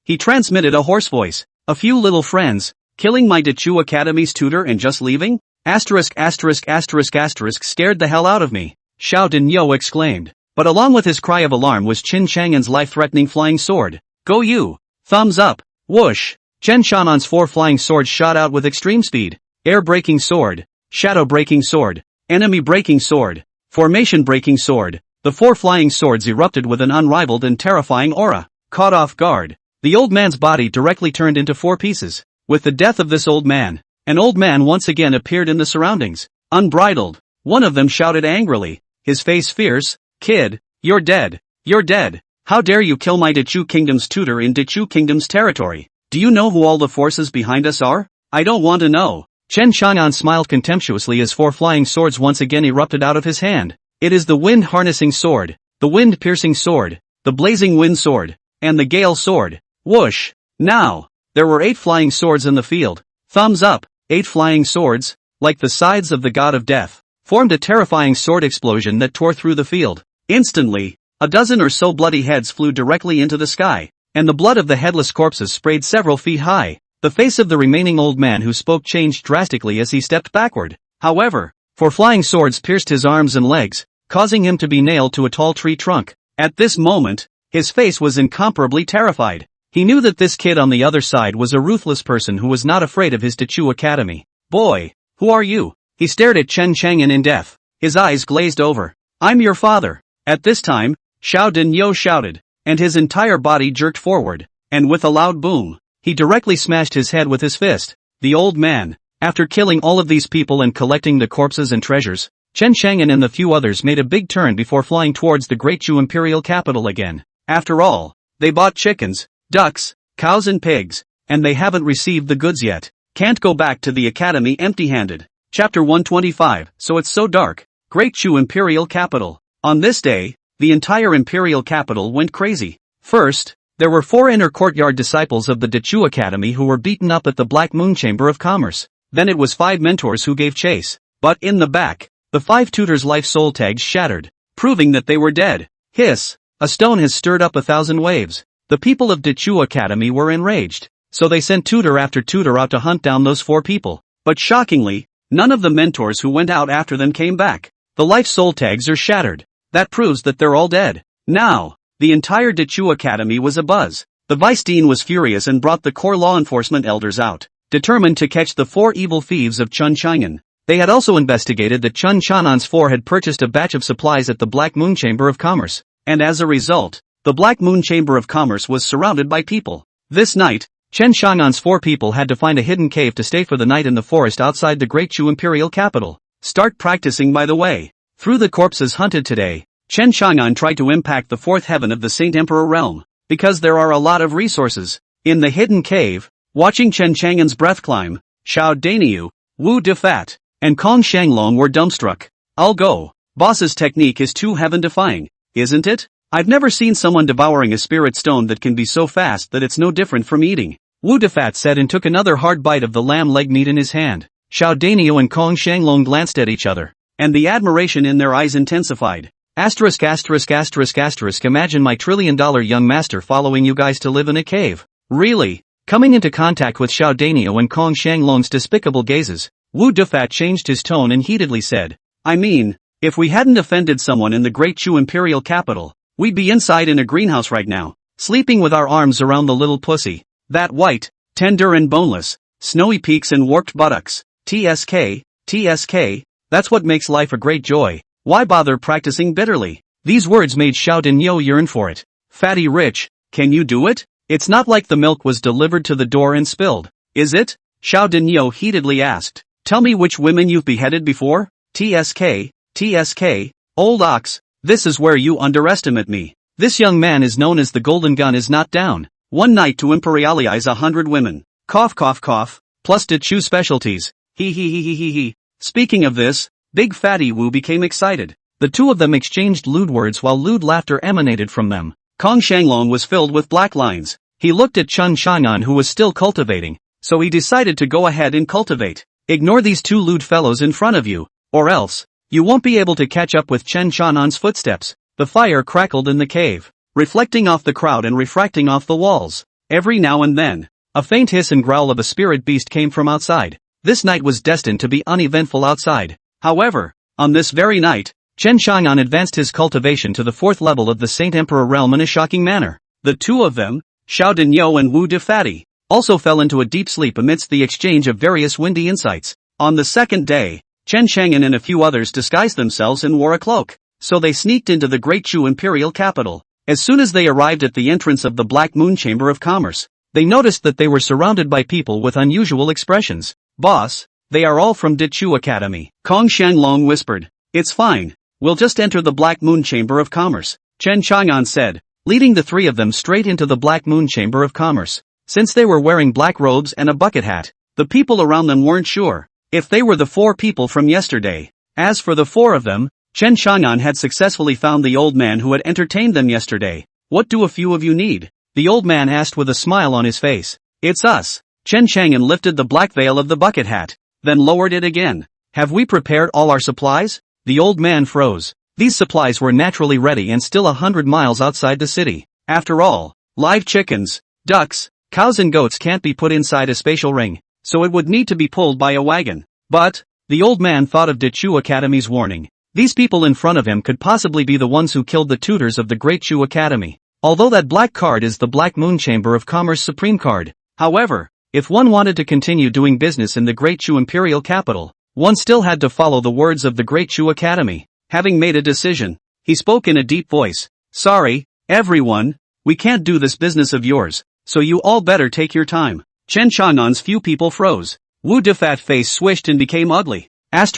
He transmitted a hoarse voice. A few little friends, killing my Dechu Academy's tutor and just leaving? Asterisk asterisk asterisk asterisk scared the hell out of me. Showdown exclaimed. But along with his cry of alarm was Qin Chang'an's life-threatening flying sword. Go you! Thumbs up! Whoosh! Chen Shanan's 4 flying swords shot out with extreme speed. Air-breaking sword, shadow-breaking sword, enemy-breaking sword, formation-breaking sword. The 4 flying swords erupted with an unrivaled and terrifying aura. Caught off guard, the old man's body directly turned into 4 pieces. With the death of this old man, an old man once again appeared in the surroundings. Unbridled, one of them shouted angrily, his face fierce, Kid, you're dead. You're dead. How dare you kill my Dechu Kingdom's tutor in Dechu Kingdom's territory? Do you know who all the forces behind us are? I don't want to know. Chen Shan'an smiled contemptuously as 4 flying swords once again erupted out of his hand. It is the wind-harnessing sword, the wind-piercing sword, the blazing wind sword, and the gale sword. Whoosh! Now, there were 8 flying swords in the field. Thumbs up, 8 flying swords, like the scythes of the god of death, formed a terrifying sword explosion that tore through the field. Instantly, a dozen or so bloody heads flew directly into the sky, and the blood of the headless corpses sprayed several feet high. The face of the remaining old man who spoke changed drastically as he stepped backward. However, 4 flying swords pierced his arms and legs, causing him to be nailed to a tall tree trunk. At this moment, his face was incomparably terrified. He knew that this kid on the other side was a ruthless person who was not afraid of his Dechu Academy. Boy, who are you? He stared at Chen Chang'an in death. His eyes glazed over. I'm your father. At this time, Showdown shouted, and his entire body jerked forward, and with a loud boom, he directly smashed his head with his fist. The old man, after killing all of these people and collecting the corpses and treasures, Chen Chang'an and the few others made a big turn before flying towards the Great Chu imperial capital again. After all, they bought chickens, ducks, cows and pigs, and they haven't received the goods yet. Can't go back to the academy empty-handed. Chapter 125, So It's So Dark. Great Chu Imperial Capital. On this day, the entire Imperial Capital went crazy. First, there were 4 inner courtyard disciples of the Dechu Academy who were beaten up at the Black Moon Chamber of Commerce. Then it was 5 mentors who gave chase. But in the back, the 5 tutors' life soul tags shattered, proving that they were dead. Hiss! A stone has stirred up 1,000 waves. The people of Dechu Academy were enraged, so they sent tutor after tutor out to hunt down those 4 people. But shockingly, none of the mentors who went out after them came back. The life soul tags are shattered. That proves that they're all dead. Now, the entire Dechu Academy was abuzz. The Vice Dean was furious and brought the core law enforcement elders out, determined to catch the 4 evil thieves of Chen Chang'an. They had also investigated that Chen Chang'an's 4 had purchased a batch of supplies at the Black Moon Chamber of Commerce, and as a result, the Black Moon Chamber of Commerce was surrounded by people. This night, Chen Chang'an's 4 people had to find a hidden cave to stay for the night in the forest outside the Great Chu Imperial Capital. Start practicing, by the way. Through the corpses hunted today, Chen Chang'an tried to impact the 4th heaven of the Saint Emperor realm, because there are a lot of resources. In the hidden cave, watching Chen Chang'an's breath climb, Xiao Daniu, Wu Defat, and Kong Shanglong were dumbstruck. I'll go. Boss's technique is too heaven-defying, isn't it? I've never seen someone devouring a spirit stone that can be so fast that it's no different from eating. Wu Defat said and took another hard bite of the lamb leg meat in his hand. Xiao Daniu and Kong Shanglong glanced at each other, and the admiration in their eyes intensified. Imagine my trillion-dollar young master following you guys to live in a cave. Really? Coming into contact with Xiao Daniu and Kong Shanglong's despicable gazes, Wu Defat changed his tone and heatedly said, I mean, if we hadn't offended someone in the Great Chu Imperial Capital, we'd be inside in a greenhouse right now, sleeping with our arms around the little pussy. That white, tender and boneless, snowy peaks and warped buttocks. TSK, that's what makes life a great joy. Why bother practicing bitterly? These words made Xiao Daniu yearn for it. Fatty rich, can you do it? It's not like the milk was delivered to the door and spilled, is it? Xiao Daniu heatedly asked. Tell me which women you've beheaded before? TSK, old ox, this is where you underestimate me. This young man is known as the Golden Gun is not down. One night to imperialize 100 women. Cough, plus Dechu specialties. He. Speaking of this, Big Fatty Wu became excited. The 2 of them exchanged lewd words while lewd laughter emanated from them. Kong Shanglong was filled with black lines. He looked at Chen Chang'an who was still cultivating, so he decided to go ahead and cultivate. Ignore these 2 lewd fellows in front of you, or else, you won't be able to catch up with Chen Chang'an's footsteps. The fire crackled in the cave, reflecting off the crowd and refracting off the walls. Every now and then, a faint hiss and growl of a spirit beast came from outside. This night was destined to be uneventful outside. However, on this very night, Chen Chang'an advanced his cultivation to the 4th level of the Saint Emperor realm in a shocking manner. The 2 of them, Xiao Daniu and Wu Defati, also fell into a deep sleep amidst the exchange of various windy insights. On the 2nd day, Chen Chang'an and a few others disguised themselves and wore a cloak, so they sneaked into the Great Chu Imperial Capital. As soon as they arrived at the entrance of the Black Moon Chamber of Commerce, they noticed that they were surrounded by people with unusual expressions. Boss, they are all from Dechu Academy. Kong Shanglong whispered. It's fine, we'll just enter the Black Moon Chamber of Commerce, Chen Chang'an said, leading the 3 of them straight into the Black Moon Chamber of Commerce. Since they were wearing black robes and a bucket hat, the people around them weren't sure if they were the 4 people from yesterday. As for the 4 of them, Chen Chang'an had successfully found the old man who had entertained them yesterday. What do a few of you need? The old man asked with a smile on his face. It's us. Chen Chang'an lifted the black veil of the bucket hat, then lowered it again. Have we prepared all our supplies? The old man froze. These supplies were naturally ready and still 100 miles outside the city. After all, live chickens, ducks, cows and goats can't be put inside a spatial ring, so it would need to be pulled by a wagon. But, the old man thought of Dechu Academy's warning. These people in front of him could possibly be the ones who killed the tutors of the Great Chu Academy. Although that black card is the Black Moon Chamber of Commerce Supreme card. However, if one wanted to continue doing business in the Great Chu Imperial Capital, one still had to follow the words of the Great Chu Academy. Having made a decision, he spoke in a deep voice. Sorry, everyone, we can't do this business of yours, so you all better take your time. Chen Chang'an's few people froze. Wu Defat face swished and became ugly. This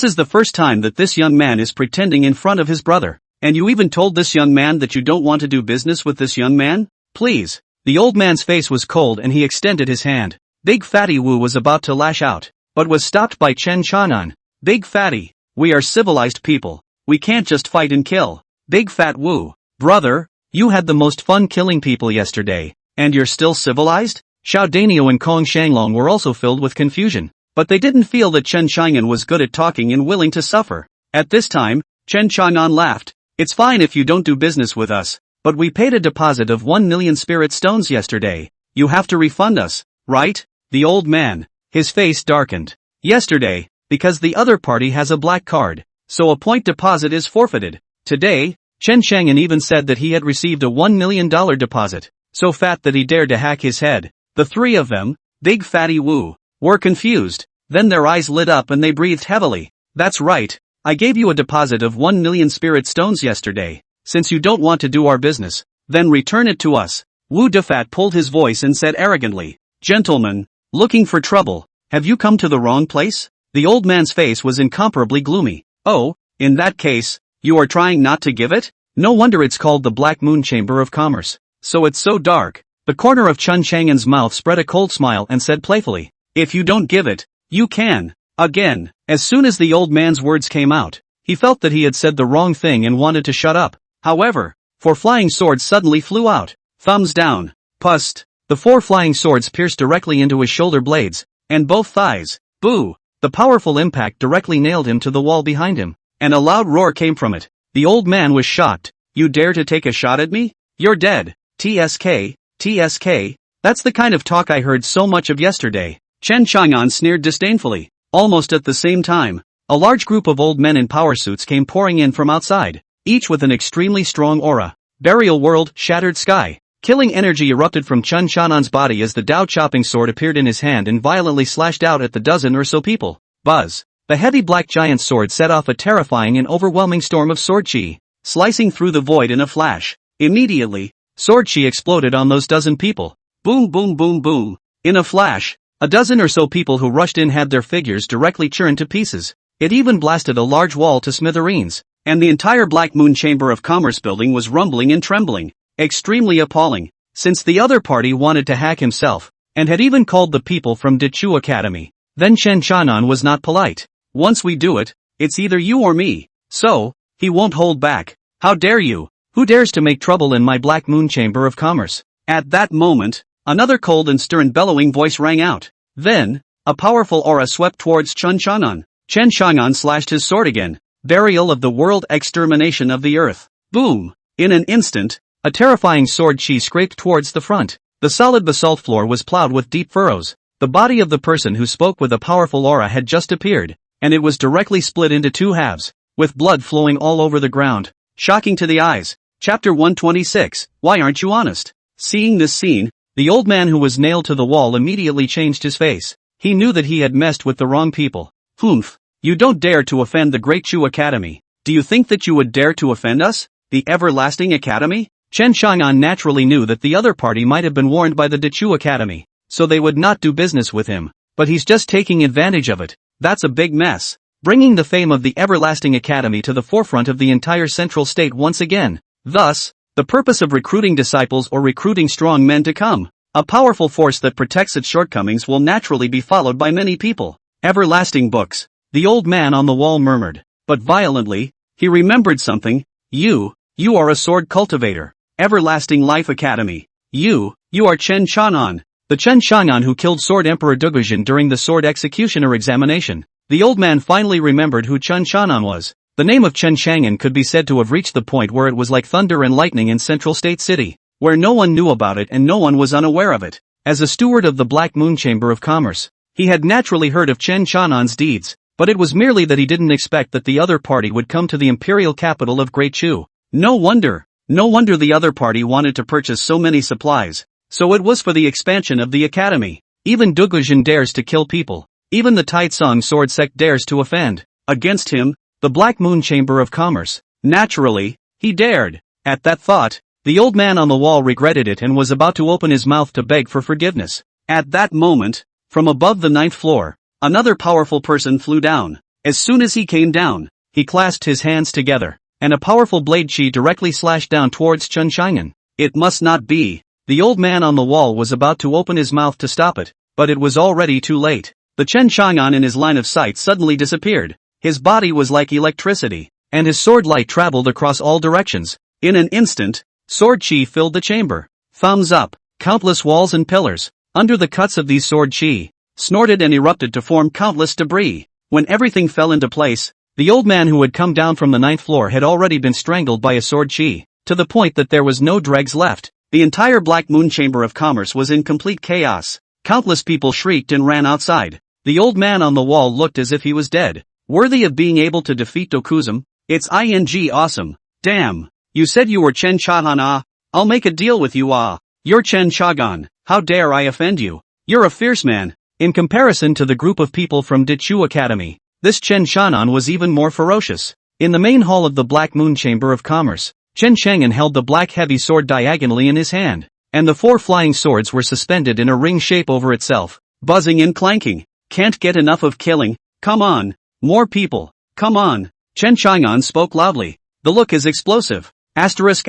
is the first time that this young man is pretending in front of his brother. And you even told this young man that you don't want to do business with this young man? Please, The old man's face was cold and he extended his hand. Big Fatty Wu was about to lash out, but was stopped by Chen Chanan. Big Fatty, we are civilized people. We can't just fight and kill. Big Fat Wu, brother, you had the most fun killing people yesterday, and you're still civilized? Xiao Danio and Kong Shanglong were also filled with confusion, but they didn't feel that Chen Chang'an was good at talking and willing to suffer. At this time, Chen Chang'an laughed. It's fine if you don't do business with us, but we paid a deposit of 1 million spirit stones yesterday. You have to refund us, right? The old man, his face darkened. Yesterday, because the other party has a black card, so a point deposit is forfeited. Today, Chen Chang'an even said that he had received a $1 million deposit, so fat that he dared to hack his head. The three of them, Big Fatty Wu, were confused. Then their eyes lit up and they breathed heavily. That's right, I gave you a deposit of 1 million spirit stones yesterday. Since you don't want to do our business, then return it to us. Wu Defat pulled his voice and said arrogantly, Gentlemen, looking for trouble, have you come to the wrong place? The old man's face was incomparably gloomy. Oh, in that case, you are trying not to give it? No wonder it's called the Black Moon Chamber of Commerce. So it's so dark. The corner of Chen Chang'an's mouth spread a cold smile and said playfully, if you don't give it, you can. Again, as soon as the old man's words came out, he felt that he had said the wrong thing and wanted to shut up. However, 4 flying swords suddenly flew out. Thumbs down. Pust. The 4 flying swords pierced directly into his shoulder blades, and both thighs. Boo! The powerful impact directly nailed him to the wall behind him, and a loud roar came from it. The old man was shocked. You dare to take a shot at me? You're dead. TSK, TSK, that's the kind of talk I heard so much of yesterday. Chen Chang'an sneered disdainfully. Almost at the same time, a large group of old men in power suits came pouring in from outside, each with an extremely strong aura. Burial world, shattered sky. Killing energy erupted from Chen Chang'an's body as the Dao chopping sword appeared in his hand and violently slashed out at the dozen or so people. Buzz. The heavy black giant sword set off a terrifying and overwhelming storm of sword chi, slicing through the void in a flash. Immediately, sword chi exploded on those dozen people. Boom boom boom boom. In a flash, a dozen or so people who rushed in had their figures directly churned to pieces. It even blasted a large wall to smithereens, and the entire Black Moon Chamber of Commerce building was rumbling and trembling. Extremely appalling, since the other party wanted to hack himself, and had even called the people from Dechu Academy. Then Chen Chang'an was not polite. Once we do it, it's either you or me. So, he won't hold back. How dare you? Who dares to make trouble in my Black Moon Chamber of Commerce? At that moment, another cold and stern bellowing voice rang out. Then, a powerful aura swept towards Chen Chang'an. Chen Chang'an slashed his sword again. Burial of the world, extermination of the earth. Boom! In an instant, a terrifying sword chi scraped towards the front. The solid basalt floor was plowed with deep furrows. The body of the person who spoke with a powerful aura had just appeared, and it was directly split into 2 halves, with blood flowing all over the ground. Shocking to the eyes. Chapter 126, Why Aren't You Honest? Seeing this scene, the old man who was nailed to the wall immediately changed his face. He knew that he had messed with the wrong people. Humph! You don't dare to offend the Great Chu Academy. Do you think that you would dare to offend us? The Everlasting Academy? Chen Chang'an naturally knew that the other party might have been warned by the Dechu Academy, so they would not do business with him, but he's just taking advantage of it. That's a big mess. Bringing the fame of the Everlasting Academy to the forefront of the entire central state once again. Thus, the purpose of recruiting disciples or recruiting strong men to come. A powerful force that protects its shortcomings will naturally be followed by many people. Everlasting books. The old man on the wall murmured, but violently, he remembered something. You are a sword cultivator. Everlasting Life Academy. You are Chen Chang'an. The Chen Chang'an who killed Sword Emperor Dugujin during the sword executioner examination. The old man finally remembered who Chen Chang'an was. The name of Chen Chang'an could be said to have reached the point where it was like thunder and lightning in Central State City, where no one knew about it and no one was unaware of it. As a steward of the Black Moon Chamber of Commerce, he had naturally heard of Chen Chang'an's deeds, but it was merely that he didn't expect that the other party would come to the imperial capital of Great Chu. No wonder the other party wanted to purchase so many supplies. So it was for the expansion of the academy. Even Dugujin dares to kill people. Even the Taitsong sword sect dares to offend. Against him, the Black Moon Chamber of Commerce. Naturally, he dared. At that thought, the old man on the wall regretted it and was about to open his mouth to beg for forgiveness. At that moment, from above the 9th floor, another powerful person flew down. As soon as he came down, he clasped his hands together, and a powerful blade chi directly slashed down towards Chen Chang'an. It must not be. The old man on the wall was about to open his mouth to stop it, but it was already too late. The Chen Chang'an in his line of sight suddenly disappeared. His body was like electricity, and his sword light traveled across all directions. In an instant, sword chi filled the chamber. Thumbs up, countless walls and pillars, under the cuts of these sword chi, snorted and erupted to form countless debris. When everything fell into place, the old man who had come down from the 9th floor had already been strangled by a sword chi, to the point that there was no dregs left. The entire Black Moon Chamber of Commerce was in complete chaos. Countless people shrieked and ran outside. The old man on the wall looked as if he was dead. Worthy of being able to defeat Dokuzum? It's awesome. Damn. You said you were Chen Chahan ah? I'll make a deal with you ah. You're Chen Chagan. How dare I offend you? You're a fierce man. In comparison to the group of people from Dichu Academy, this Chen Shan'an was even more ferocious. In the main hall of the Black Moon Chamber of Commerce, Chen Chang'an held the black heavy sword diagonally in his hand, and the 4 flying swords were suspended in a ring shape over itself, buzzing and clanking. Can't get enough of killing? Come on. More people. Come on. Chen Chang'an spoke loudly. The look is explosive. Asterisk.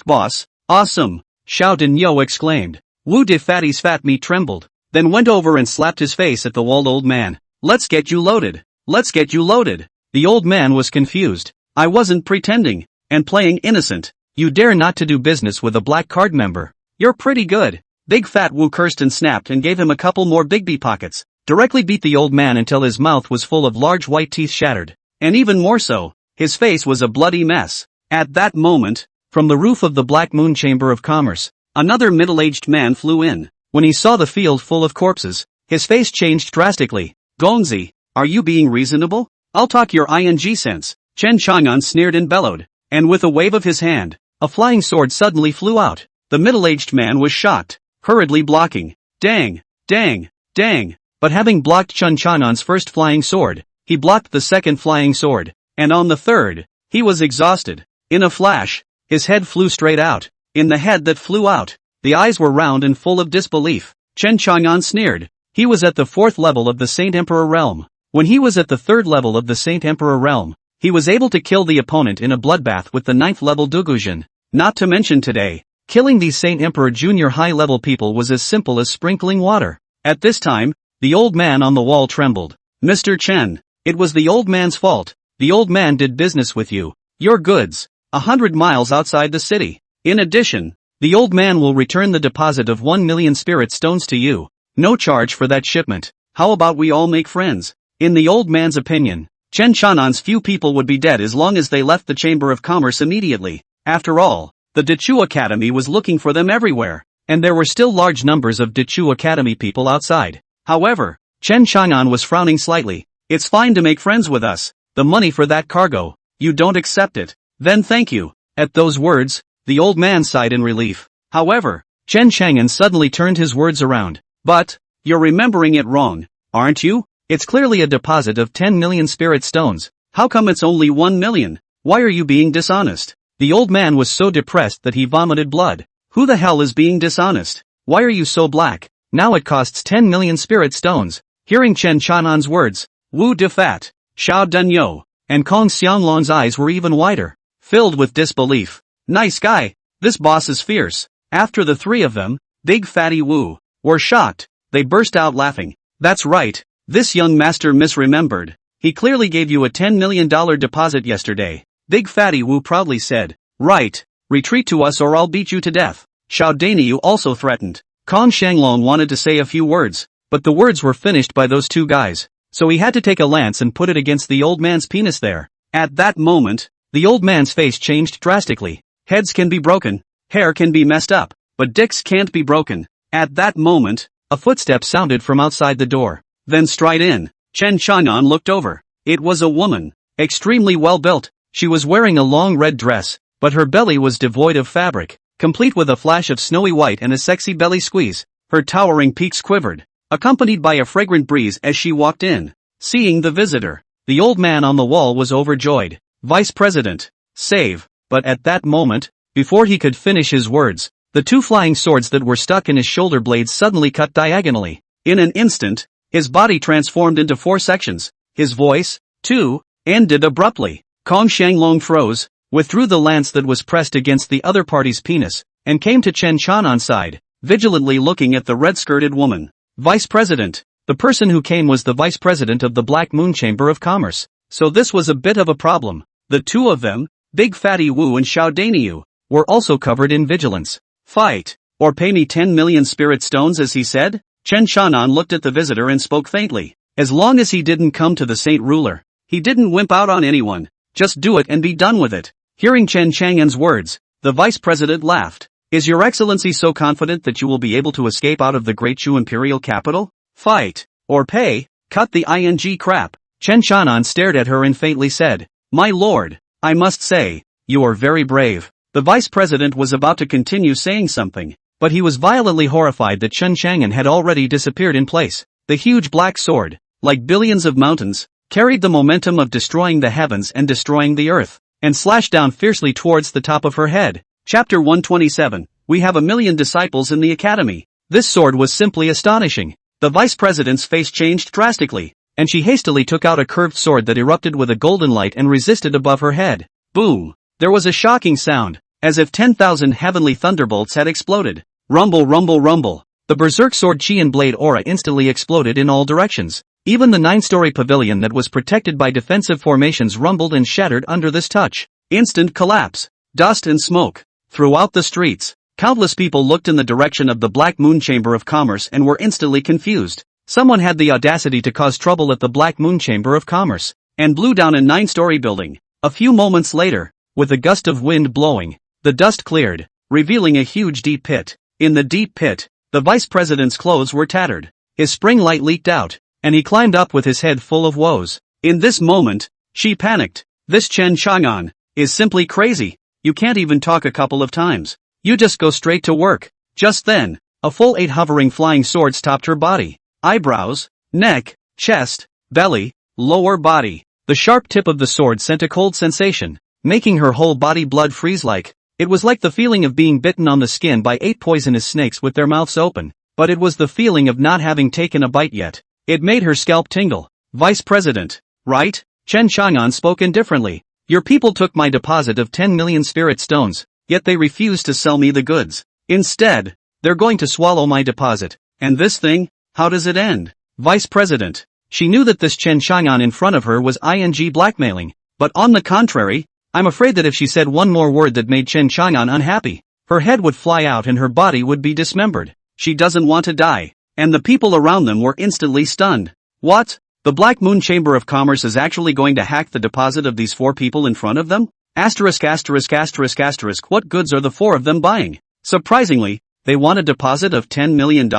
Boss. Awesome. Xiao Danyo exclaimed. Wu De Fatty's fat meat trembled, then went over and slapped his face at the walled old man. Let's get you loaded. Let's get you loaded. The old man was confused. I wasn't pretending, and playing innocent. You dare not to do business with a black card member. You're pretty good. Big Fat Wu cursed and snapped and gave him a couple more Bigby pockets. Directly beat the old man until his mouth was full of large white teeth shattered. And even more so, his face was a bloody mess. At that moment, from the roof of the Black Moon Chamber of Commerce, another middle-aged man flew in. When he saw the field full of corpses, his face changed drastically. Gongzi, are you being reasonable? I'll talk your ing sense. Chen Chang'an sneered and bellowed, and with a wave of his hand, a flying sword suddenly flew out. The middle-aged man was shocked, hurriedly blocking. Dang. But having blocked Chen Chang'an's first flying sword, he blocked the second flying sword, and on the third, he was exhausted. In a flash, his head flew straight out. In the head that flew out, the eyes were round and full of disbelief. Chen Chang'an sneered. He was at the 4th level of the Saint Emperor realm. When he was at the 3rd level of the Saint Emperor realm, he was able to kill the opponent in a bloodbath with the 9th level Dugujin. Not to mention today, killing these Saint Emperor Junior high-level people was as simple as sprinkling water. At this time, the old man on the wall trembled. Mr. Chen, it was the old man's fault. The old man did business with you. Your goods, 100 miles outside the city. In addition, the old man will return the deposit of 1 million spirit stones to you. No charge for that shipment. How about we all make friends? In the old man's opinion, Chen Chang'an's few people would be dead as long as they left the Chamber of Commerce immediately. After all, the Dichu Academy was looking for them everywhere, and there were still large numbers of Dichu Academy people outside. However, Chen Chang'an was frowning slightly. It's fine to make friends with us. The money for that cargo, you don't accept it. Then thank you. At those words, the old man sighed in relief. However, Chen Chang'an suddenly turned his words around. But, you're remembering it wrong, aren't you? It's clearly a deposit of 10 million spirit stones. How come it's only 1 million? Why are you being dishonest? The old man was so depressed that he vomited blood. Who the hell is being dishonest? Why are you so black? Now it costs 10 million spirit stones. Hearing Chen Chang'an's words, Wu De Fat, Xiao Danyo, and Kong Xianglong's eyes were even wider, filled with disbelief. Nice guy. This boss is fierce. After the 3 of them, Big Fatty Wu, were shocked. They burst out laughing. That's right. This young master misremembered. He clearly gave you a $10 million deposit yesterday. Big Fatty Wu proudly said. Right. Retreat to us or I'll beat you to death. Xiao Danyu also threatened. Kong Shanglong wanted to say a few words, but the words were finished by those 2 guys, so he had to take a lance and put it against the old man's penis there. At that moment, the old man's face changed drastically. Heads can be broken, hair can be messed up, but dicks can't be broken. At that moment, a footstep sounded from outside the door. Then stride in. Chen Chang'an looked over. It was a woman, extremely well built. She was wearing a long red dress, but her belly was devoid of fabric, complete with a flash of snowy white and a sexy belly squeeze. Her towering peaks quivered, accompanied by a fragrant breeze as she walked in. Seeing the visitor, the old man on the wall was overjoyed. Vice President, save. But at that moment, before he could finish his words, the 2 flying swords that were stuck in his shoulder blades suddenly cut diagonally. In an instant, his body transformed into 4 sections. His voice, too, ended abruptly. Kong Shanglong froze, withdrew the lance that was pressed against the other party's penis, and came to Chen Chanan's side, vigilantly looking at the red-skirted woman. Vice President. The person who came was the Vice President of the Black Moon Chamber of Commerce. So this was a bit of a problem. The two of them, Big Fatty Wu and Showdown, were also covered in vigilance. Fight, or pay me 10 million spirit stones as he said? Chen Chanan looked at the visitor and spoke faintly. As long as he didn't come to the Saint Ruler, he didn't wimp out on anyone. Just do it and be done with it. Hearing Chen Chang'an's words, the Vice President laughed. Is Your Excellency so confident that you will be able to escape out of the Great Shu Imperial capital? Fight, or pay, cut the ing crap. Chen Chanan stared at her and faintly said, My lord, I must say, you are very brave. The Vice President was about to continue saying something, but he was violently horrified that Chen Chang'an had already disappeared in place. The huge black sword, like billions of mountains, carried the momentum of destroying the heavens and destroying the earth, and slashed down fiercely towards the top of her head. Chapter 127. We have 1,000,000 disciples in the academy. This sword was simply astonishing. The Vice President's face changed drastically, and she hastily took out a curved sword that erupted with a golden light and resisted above her head. Boom! There was a shocking sound, as if 10,000 heavenly thunderbolts had exploded. Rumble, rumble, rumble. The berserk sword chi and blade aura instantly exploded in all directions. Even the 9-story pavilion that was protected by defensive formations rumbled and shattered under this touch. Instant collapse. Dust and smoke. Throughout the streets, countless people looked in the direction of the Black Moon Chamber of Commerce and were instantly confused. Someone had the audacity to cause trouble at the Black Moon Chamber of Commerce, and blew down a 9-story building. A few moments later, with a gust of wind blowing, the dust cleared, revealing a huge deep pit. In the deep pit, the Vice President's clothes were tattered. His spring light leaked out, and he climbed up with his head full of woes. In this moment, she panicked. This Chen Chang'an is simply crazy. You can't even talk a couple of times. You just go straight to work. Just then, a full 8 hovering flying swords topped her body. Eyebrows, neck, chest, belly, lower body. The sharp tip of the sword sent a cold sensation, making her whole body blood freeze like. It was like the feeling of being bitten on the skin by 8 poisonous snakes with their mouths open, but it was the feeling of not having taken a bite yet. It made her scalp tingle. Vice President, right? Chen Chang'an spoke indifferently. Your people took my deposit of 10 million spirit stones, yet they refused to sell me the goods. Instead, they're going to swallow my deposit. And this thing, how does it end? Vice President. She knew that this Chen Chang'an in front of her was ing blackmailing, but on the contrary, I'm afraid that if she said one more word that made Chen Chang'an unhappy, her head would fly out and her body would be dismembered. She doesn't want to die. And the people around them were instantly stunned. What? The Black Moon Chamber of Commerce is actually going to hack the deposit of these 4 people in front of them? Asterisk asterisk asterisk asterisk. What goods are the 4 of them buying? Surprisingly, they want a deposit of $10 million?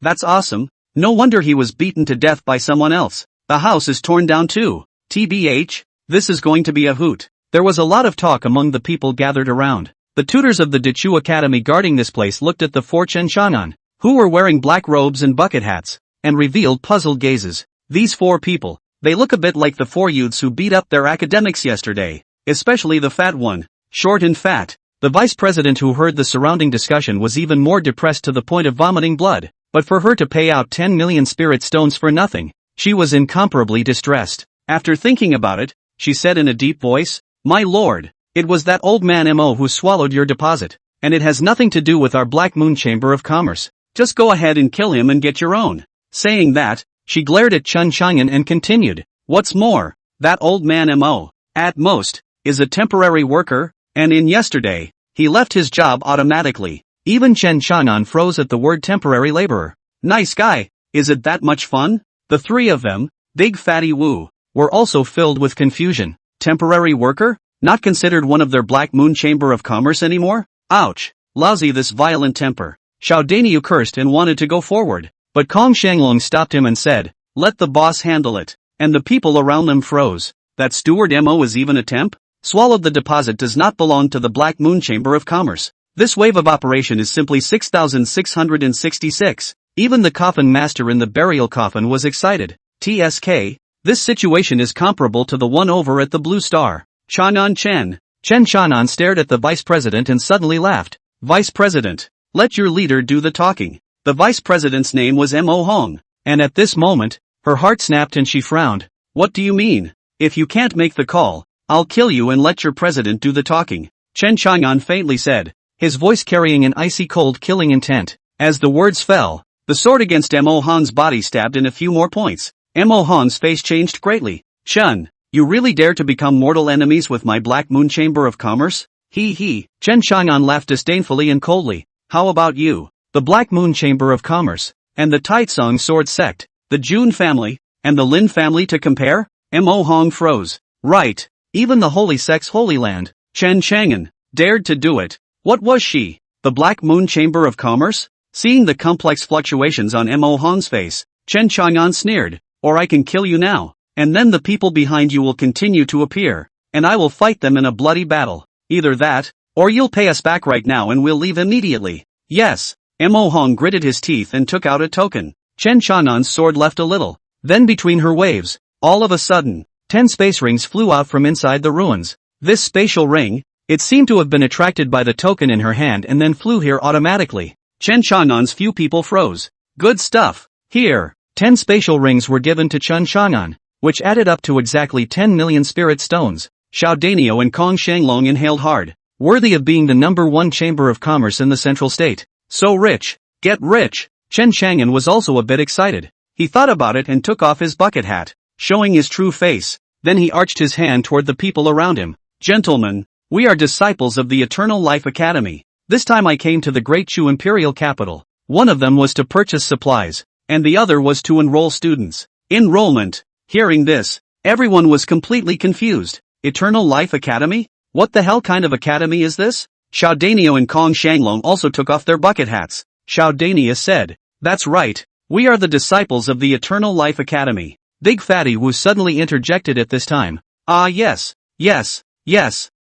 That's awesome. No wonder he was beaten to death by someone else. The house is torn down too. TBH, this is going to be a hoot. There was a lot of talk among the people gathered around. The tutors of the Dechu Academy guarding this place looked at the 4 Chen Chang'an, who were wearing black robes and bucket hats, and revealed puzzled gazes. These 4 people, they look a bit like the 4 youths who beat up their academics yesterday, especially the fat one, short and fat. The Vice President who heard the surrounding discussion was even more depressed to the point of vomiting blood, but for her to pay out 10 million spirit stones for nothing, she was incomparably distressed. After thinking about it, she said in a deep voice, My lord, it was that old man Mo who swallowed your deposit, and it has nothing to do with our Black Moon Chamber of Commerce. Just go ahead and kill him and get your own. Saying that, she glared at Chen Chang'an and continued, What's more, that old man Mo, at most, is a temporary worker, and in yesterday, he left his job automatically. Even Chen Chang'an froze at the word temporary laborer. Nice guy, is it that much fun? The 3 of them, Big Fatty Wu, were also filled with confusion. Temporary worker? Not considered one of their Black Moon Chamber of Commerce anymore? Ouch, lousy this violent temper. Showdown cursed and wanted to go forward, but Kong Shanglong stopped him and said, Let the boss handle it. And the people around them froze. That steward Mo is even a temp? Swallowed the deposit does not belong to the Black Moon Chamber of Commerce. This wave of operation is simply 6,666. Even the coffin master in the burial coffin was excited. TSK, this situation is comparable to the one over at the Blue Star. Chang'an Chen. Chen Chang'an stared at the Vice President and suddenly laughed. Vice President, let your leader do the talking. The Vice President's name was Mo Hong, and at this moment, her heart snapped and she frowned. What do you mean? If you can't make the call, I'll kill you and let your president do the talking. Chen Chang'an faintly said. his voice carrying an icy cold killing intent. As the words fell, the sword against Mo Han's body stabbed in a few more points. Mo Han's face changed greatly. Chen, you really dare to become mortal enemies with my Black Moon Chamber of Commerce? He. Chen Chang'an laughed disdainfully and coldly. How about you? The Black Moon Chamber of Commerce, and the Taitsong Sword Sect, the Jun family, and the Lin family to compare? Mo Hong froze. Right. Even the Holy Sect's Holy Land, Chen Chang'an, dared to do it. What was she? The Black Moon Chamber of Commerce? Seeing the complex fluctuations on Mo Hong's face, Chen Chang'an sneered. Or I can kill you now, and then the people behind you will continue to appear, and I will fight them in a bloody battle. Either that, or you'll pay us back right now and we'll leave immediately. Yes. Mo Hong gritted his teeth and took out a token. Chen Chang'an's sword left a little. Then between her waves, all of a sudden, 10 space rings flew out from inside the ruins. This spatial ring, it seemed to have been attracted by the token in her hand and then flew here automatically. Chen Chang'an's few people froze. Good stuff. Here, 10 spatial rings were given to Chen Chang'an, which added up to exactly 10 million spirit stones. Xiao Danio and Kong Shanglong inhaled hard. Worthy of being the #1 chamber of commerce in the central state. So rich. Get rich. Chen Chang'an was also a bit excited. He thought about it and took off his bucket hat, showing his true face. Then he arched his hand toward the people around him. Gentlemen, we are disciples of the Eternal Life Academy. This time I came to the Great Chu Imperial Capital. One of them was to purchase supplies, and the other was to enroll students. Enrollment. Hearing this, everyone was completely confused. Eternal Life Academy? What the hell kind of academy is this? Xiao Danio and Kong Shanglong also took off their bucket hats. Xiao Dania said, that's right, we are the disciples of the Eternal Life Academy. Big Fatty Wu suddenly interjected at this time. Ah yes.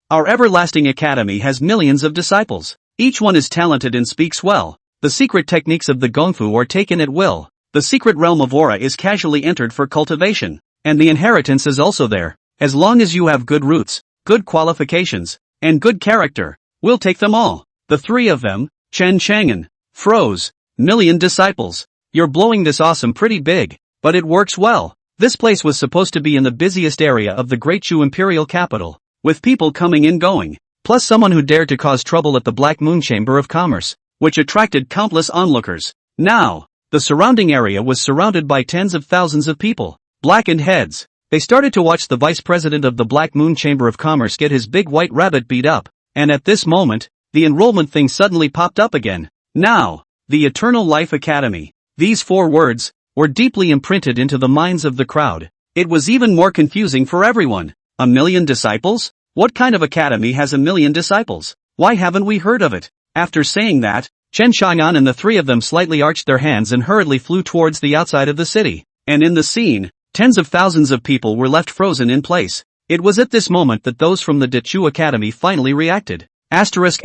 Our everlasting academy has millions of disciples. Each one is talented and speaks well. The secret techniques of the Gongfu are taken at will. The secret realm of aura is casually entered for cultivation. And the inheritance is also there. As long as you have good roots, good qualifications, and good character, we'll take them all. The three of them, Chen Chang'an, froze. Million disciples. You're blowing this awesome pretty big, but it works well. This place was supposed to be in the busiest area of the Great Chu Imperial Capital, with people coming and going, plus someone who dared to cause trouble at the Black Moon Chamber of Commerce, which attracted countless onlookers. Now, the surrounding area was surrounded by tens of thousands of people, blackened heads. They started to watch the vice president of the Black Moon Chamber of Commerce get his big white rabbit beat up, and at this moment, the enrollment thing suddenly popped up again. Now, the Eternal Life Academy. These 4 words were deeply imprinted into the minds of the crowd. It was even more confusing for everyone. 1 million disciples? What kind of academy has 1 million disciples? Why haven't we heard of it? After saying that, Chen Chang'an and the 3 of them slightly arched their hands and hurriedly flew towards the outside of the city. And in the scene, tens of thousands of people were left frozen in place. It was at this moment that those from the Dechu Academy finally reacted. Asterisk.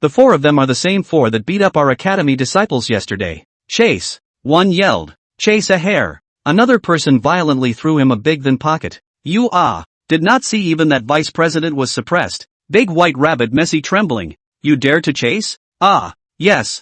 The 4 of them are the same 4 that beat up our academy disciples yesterday. Chase. One yelled. Chase a hare. Another person violently threw him a big thin pocket. You did not see even that vice president was suppressed. Big white rabbit messy trembling. You dare to chase? Yes.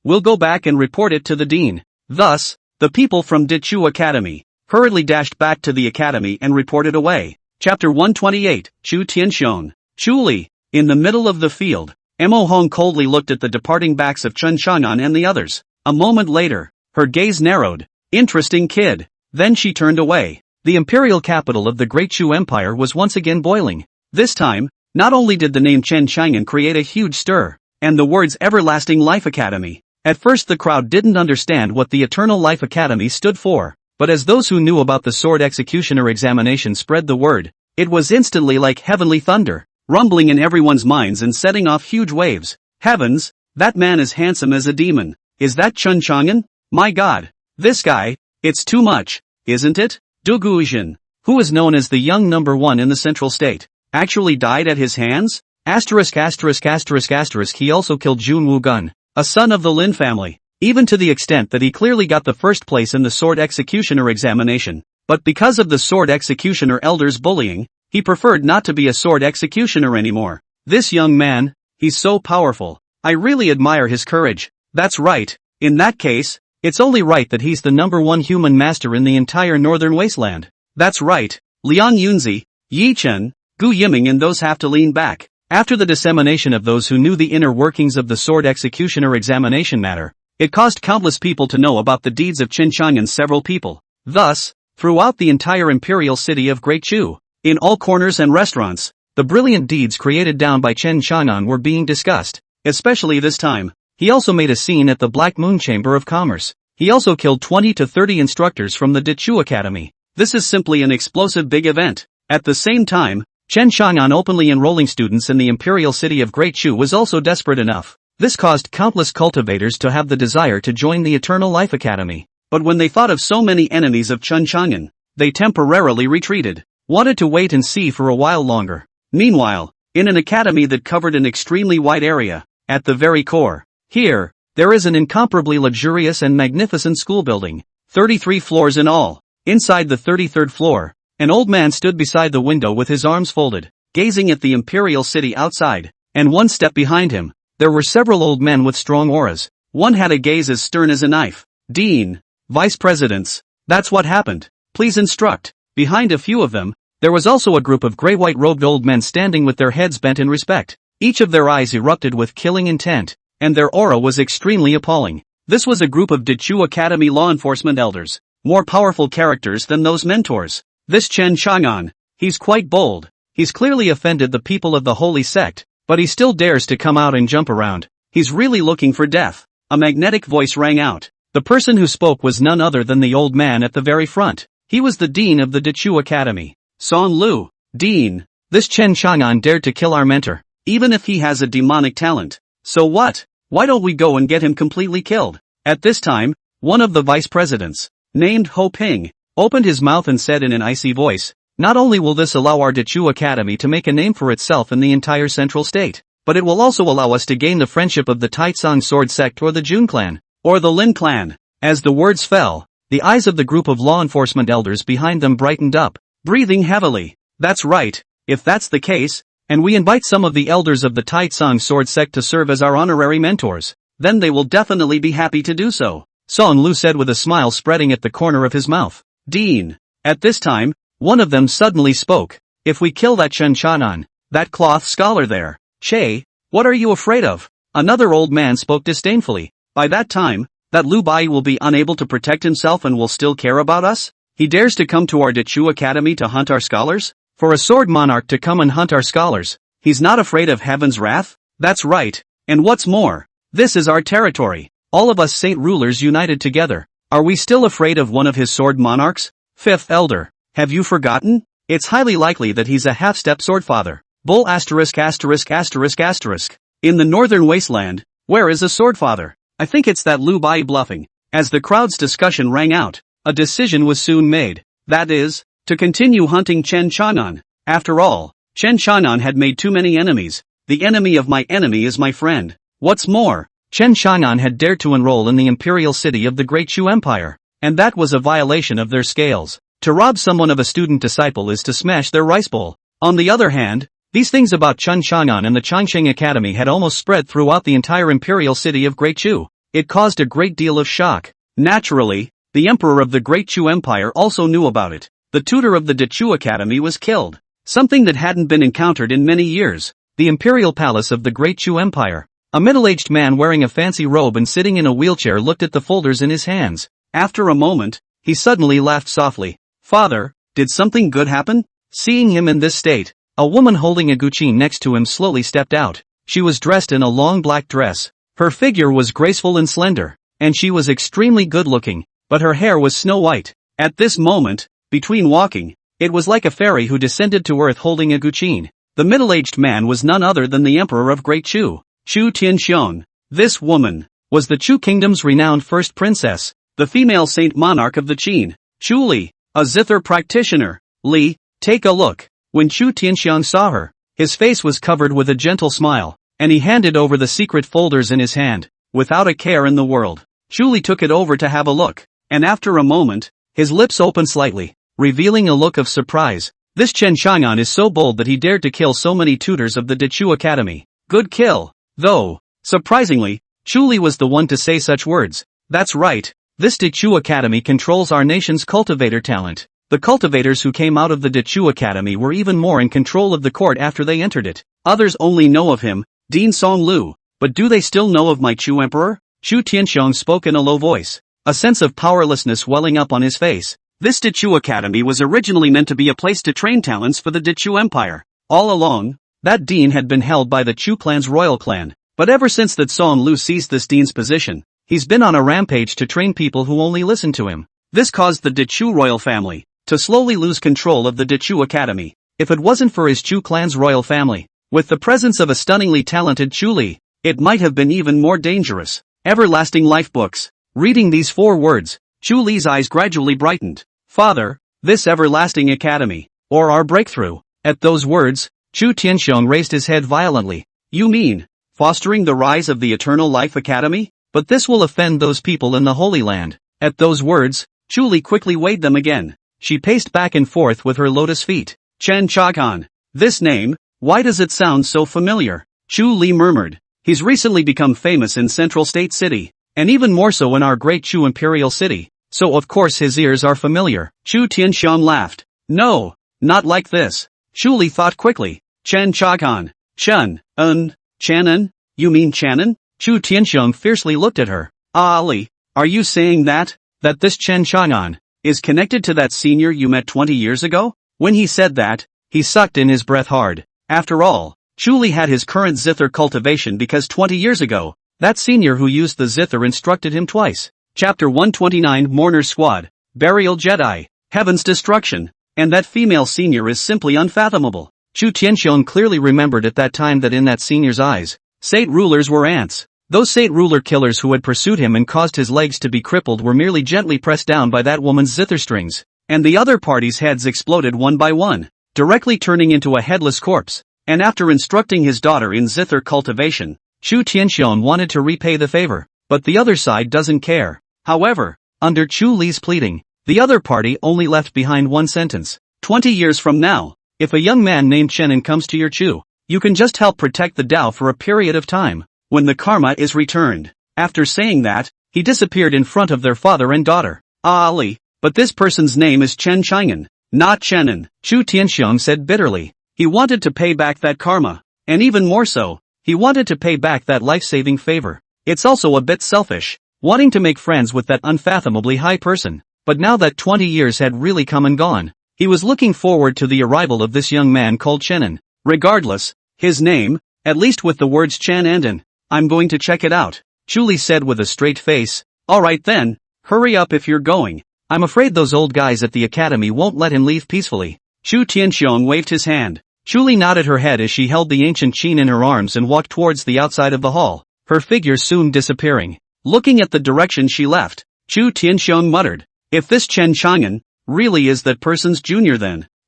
We'll go back and report it to the dean. Thus, the people from Dechu Academy hurriedly dashed back to the academy and reported away. Chapter 128, Chu Tianshon. Chuli. In the middle of the field, Mo Hong coldly looked at the departing backs of Chen Chang'an and the others. A moment later, her gaze narrowed. Interesting kid. Then she turned away. The imperial capital of the Great Chu Empire was once again boiling. This time, not only did the name Chen Chang'an create a huge stir, and the words Everlasting Life Academy. At first the crowd didn't understand what the Eternal Life Academy stood for, but as those who knew about the sword executioner examination spread the word, it was instantly like heavenly thunder, rumbling in everyone's minds and setting off huge waves. Heavens, that man is handsome as a demon. Is that Chen Chang'an? My god. This guy, it's too much, isn't it? Du Guizhen, who is known as the young #1 in the central state, actually died at his hands? He also killed Jun Wugun, a son of the Lin family, even to the extent that he clearly got the first place in the sword executioner examination. But because of the sword executioner elder's bullying, he preferred not to be a sword executioner anymore. This young man, he's so powerful. I really admire his courage. That's right. In that case, it's only right that he's the #1 human master in the entire northern wasteland. That's right. Liang Yunzi, Yi Chen, Gu Yiming and those have to lean back. After the dissemination of those who knew the inner workings of the sword executioner examination matter, it caused countless people to know about the deeds of Chen Chang'an's several people. Thus, throughout the entire imperial city of Great Chu, in all corners and restaurants, the brilliant deeds created down by Chen Chang'an were being discussed, especially this time. He also made a scene at the Black Moon Chamber of Commerce. He also killed 20 to 30 instructors from the Dechu Academy. This is simply an explosive big event. At the same time, Chen Chang'an openly enrolling students in the imperial city of Great Chu was also desperate enough. This caused countless cultivators to have the desire to join the Eternal Life Academy. But when they thought of so many enemies of Chen Chang'an, they temporarily retreated, wanted to wait and see for a while longer. Meanwhile, in an academy that covered an extremely wide area, at the very core, here, there is an incomparably luxurious and magnificent school building, 33 floors in all. Inside the 33rd floor, an old man stood beside the window with his arms folded, gazing at the imperial city outside, and one step behind him, there were several old men with strong auras. One had a gaze as stern as a knife. Dean, vice presidents, that's what happened. Please instruct. Behind a few of them, there was also a group of gray-white robed old men standing with their heads bent in respect. Each of their eyes erupted with killing intent, and their aura was extremely appalling. This was a group of Dechu Academy law enforcement elders, more powerful characters than those mentors. This Chen Chang'an, he's quite bold. He's clearly offended the people of the holy sect, but he still dares to come out and jump around. He's really looking for death. A magnetic voice rang out. The person who spoke was none other than the old man at the very front. He was the dean of the Dechu Academy. Son Lu. Dean, this Chen Chang'an dared to kill our mentor, even if he has a demonic talent. So what? Why don't we go and get him completely killed? At this time, one of the vice presidents, named Ho Ping, opened his mouth and said in an icy voice, not only will this allow our Dechu Academy to make a name for itself in the entire central state, but it will also allow us to gain the friendship of the Taitsong Sword Sect or the Jun clan, or the Lin clan. As the words fell, the eyes of the group of law enforcement elders behind them brightened up, breathing heavily. That's right, if that's the case, and we invite some of the elders of the Taitsong Sword Sect to serve as our honorary mentors, then they will definitely be happy to do so, Song Lu said with a smile spreading at the corner of his mouth. Dean. At this time, one of them suddenly spoke. If we kill that Chen Chang'an, that cloth scholar there, Che, what are you afraid of? Another old man spoke disdainfully. By that time, that Lu Bai will be unable to protect himself and will still care about us? He dares to come to our Dechu Academy to hunt our scholars? For a sword monarch to come and hunt our scholars, he's not afraid of heaven's wrath? That's right. And what's more, this is our territory. All of us saint rulers united together. Are we still afraid of one of his sword monarchs? Fifth elder, have you forgotten? It's highly likely that he's a half-step swordfather. Bull asterisk asterisk asterisk asterisk. In the northern wasteland, where is a swordfather? I think it's that Lu Bai bluffing. As the crowd's discussion rang out, a decision was soon made. That is, to continue hunting Chen Chang'an. After all, Chen Chang'an had made too many enemies. The enemy of my enemy is my friend. What's more, Chen Chang'an had dared to enroll in the imperial city of the Great Chu Empire, and that was a violation of their scales. To rob someone of a student disciple is to smash their rice bowl. On the other hand, these things about Chen Chang'an and the Changsheng Academy had almost spread throughout the entire imperial city of Great Chu. It caused a great deal of shock. Naturally, the emperor of the Great Chu Empire also knew about it. The tutor of the Dechu Academy was killed. Something that hadn't been encountered in many years. The imperial palace of the Great Chu Empire. A middle-aged man wearing a fancy robe and sitting in a wheelchair looked at the folders in his hands. After a moment, he suddenly laughed softly. Father, did something good happen? Seeing him in this state, a woman holding a guqin next to him slowly stepped out. She was dressed in a long black dress. Her figure was graceful and slender, and she was extremely good-looking, but her hair was snow-white. At this moment, between walking, it was like a fairy who descended to earth holding a guqin. The middle-aged man was none other than the emperor of Great Chu, Chu Tianxiong. This woman was the Chu Kingdom's renowned first princess, the female saint monarch of the Qin, Chu Li, a zither practitioner. Li, take a look. When Chu Tianxiong saw her, his face was covered with a gentle smile, and he handed over the secret folders in his hand, without a care in the world. Chu Li took it over to have a look, and after a moment, his lips opened slightly, revealing a look of surprise. This Chen Chang'an is so bold that he dared to kill so many tutors of the Dechu Academy. Good kill. Though, surprisingly, Chu Li was the one to say such words. That's right, this Dechu Academy controls our nation's cultivator talent. The cultivators who came out of the Dechu Academy were even more in control of the court after they entered it. Others only know of him, Dean Song Lu, but do they still know of my Chu Emperor? Chu Tianxiong spoke in a low voice, a sense of powerlessness welling up on his face. This Dechu Academy was originally meant to be a place to train talents for the Dechu Empire. All along, that dean had been held by the Chu clan's royal clan, but ever since that Song Lu seized this dean's position, he's been on a rampage to train people who only listen to him. This caused the Dechu royal family to slowly lose control of the Dechu Academy. If it wasn't for his Chu clan's royal family, with the presence of a stunningly talented Chu Li, it might have been even more dangerous. Everlasting life books. Reading these 4 words, Chu Li's eyes gradually brightened. Father, this everlasting academy, or our breakthrough. At those words, Chu Tianxiong raised his head violently. You mean, fostering the rise of the Eternal Life Academy? But this will offend those people in the Holy Land. At those words, Chu Li quickly weighed them again. She paced back and forth with her lotus feet. Chen Chagan. This name, why does it sound so familiar? Chu Li murmured. He's recently become famous in Central State City, and even more so in our great Chu Imperial City, so of course his ears are familiar. Chu Tianxiong laughed. No, not like this. Chu Li thought quickly. Chen Chagan. Chanan? You mean Chanan? Chu Tianxiong fiercely looked at her. Ali, are you saying that this Chen Chanan is connected to that senior you met 20 years ago? When he said that, he sucked in his breath hard. After all, Chu Li had his current zither cultivation because 20 years ago, that senior who used the zither instructed him twice. Chapter 129 Mourner's Squad, Burial Jedi, Heaven's Destruction, and that female senior is simply unfathomable. Chu Tianxiong clearly remembered at that time that in that senior's eyes, Sate rulers were ants. Those Sate ruler killers who had pursued him and caused his legs to be crippled were merely gently pressed down by that woman's zither strings, and the other party's heads exploded one by one, directly turning into a headless corpse. And after instructing his daughter in zither cultivation, Chu Tianxiong wanted to repay the favor, but the other side doesn't care. However, under Chu Li's pleading, the other party only left behind one sentence. 20 years from now, if a young man named Chen comes to your Chu, you can just help protect the Dao for a period of time, when the karma is returned. After saying that, he disappeared in front of their father and daughter. Ali, but this person's name is Chen Chang'an, not Chenin, Chu Tianxiong said bitterly. He wanted to pay back that karma, and even more so, he wanted to pay back that life-saving favor. It's also a bit selfish, wanting to make friends with that unfathomably high person, but now that 20 years had really come and gone, he was looking forward to the arrival of this young man called Chenin. Regardless, his name, at least with the words Chen and An, I'm going to check it out, Chu Li said with a straight face. Alright then, hurry up if you're going. I'm afraid those old guys at the academy won't let him leave peacefully. Chu Tianxiong waved his hand. Chu Li nodded her head as she held the ancient Qin in her arms and walked towards the outside of the hall, her figure soon disappearing. Looking at the direction she left, Chu Tianxiong muttered, if this Chen Chang'an really is that person's junior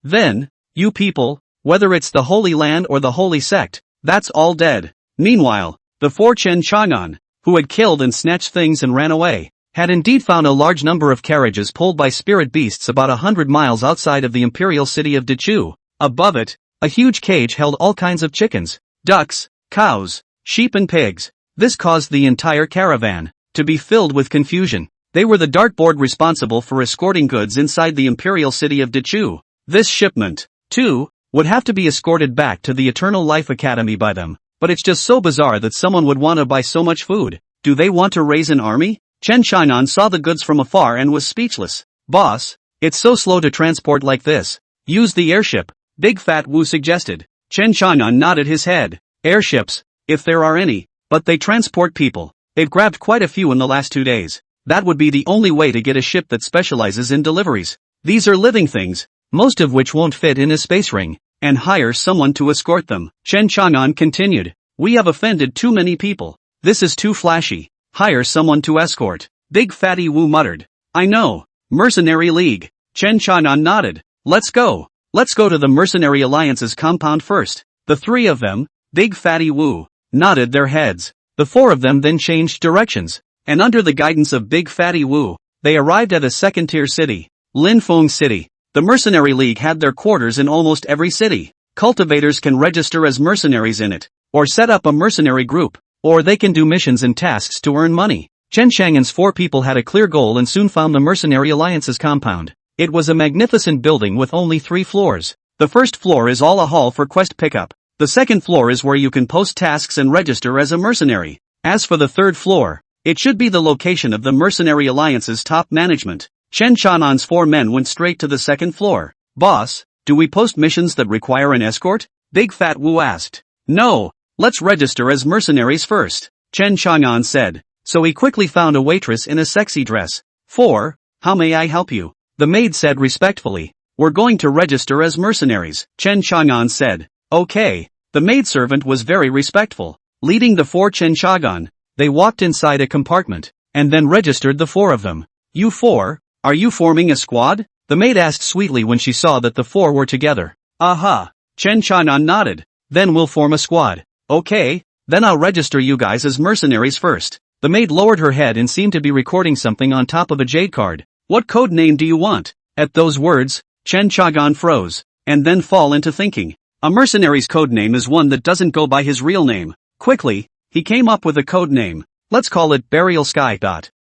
then, you people, whether it's the Holy Land or the Holy Sect, that's all dead. Meanwhile, the 4 Chen Chang'an, who had killed and snatched things and ran away, had indeed found a large number of carriages pulled by spirit beasts about 100 miles outside of the imperial city of Dechu. Above it, a huge cage held all kinds of chickens, ducks, cows, sheep and pigs. This caused the entire caravan to be filled with confusion. They were the dartboard responsible for escorting goods inside the imperial city of Dechu. This shipment, too, would have to be escorted back to the Eternal Life Academy by them. But it's just so bizarre that someone would want to buy so much food. Do they want to raise an army? Chen Chang'an saw the goods from afar and was speechless. Boss, it's so slow to transport like this. Use the airship, Big Fat Wu suggested. Chen Chang'an nodded his head. Airships, if there are any, but they transport people. They've grabbed quite a few in the last 2 days. That would be the only way to get a ship that specializes in deliveries. These are living things, most of which won't fit in a space ring, and hire someone to escort them. Chen Chang'an continued. We have offended too many people. This is too flashy. Hire someone to escort. Big Fatty Wu muttered. I know. Mercenary League. Chen Chang'an nodded. Let's go. Let's go to the Mercenary Alliance's compound first. The 3 of them, Big Fatty Wu, nodded their heads. The 4 of them then changed directions, and under the guidance of Big Fatty Wu, they arrived at a second-tier city, Lin Feng City. The Mercenary League had their quarters in almost every city. Cultivators can register as mercenaries in it, or set up a mercenary group, or they can do missions and tasks to earn money. Chen Chang'an's 4 people had a clear goal and soon found the Mercenary Alliance's compound. It was a magnificent building with only 3 floors. The first floor is all a hall for quest pickup. The second floor is where you can post tasks and register as a mercenary. As for the third floor, it should be the location of the Mercenary Alliance's top management. Chen Chanan's 4 men went straight to the second floor. Boss, do we post missions that require an escort? Big Fat Wu asked. No, let's register as mercenaries first, Chen Chanan said. So he quickly found a waitress in a sexy dress. 4, how may I help you? The maid said respectfully. We're going to register as mercenaries, Chen Chanan said. Okay. The maidservant was very respectful. Leading the 4 Chen Chagan, they walked inside a compartment, and then registered the 4 of them. You 4, are you forming a squad? The maid asked sweetly when she saw that the 4 were together. Aha. Chen Chanan nodded. Then we'll form a squad. Okay, then I'll register you guys as mercenaries first. The maid lowered her head and seemed to be recording something on top of a jade card. What code name do you want? At those words, Chen Chagan froze, and then fall into thinking. A mercenary's code name is one that doesn't go by his real name. Quickly, he came up with a code name. Let's call it Burial Sky.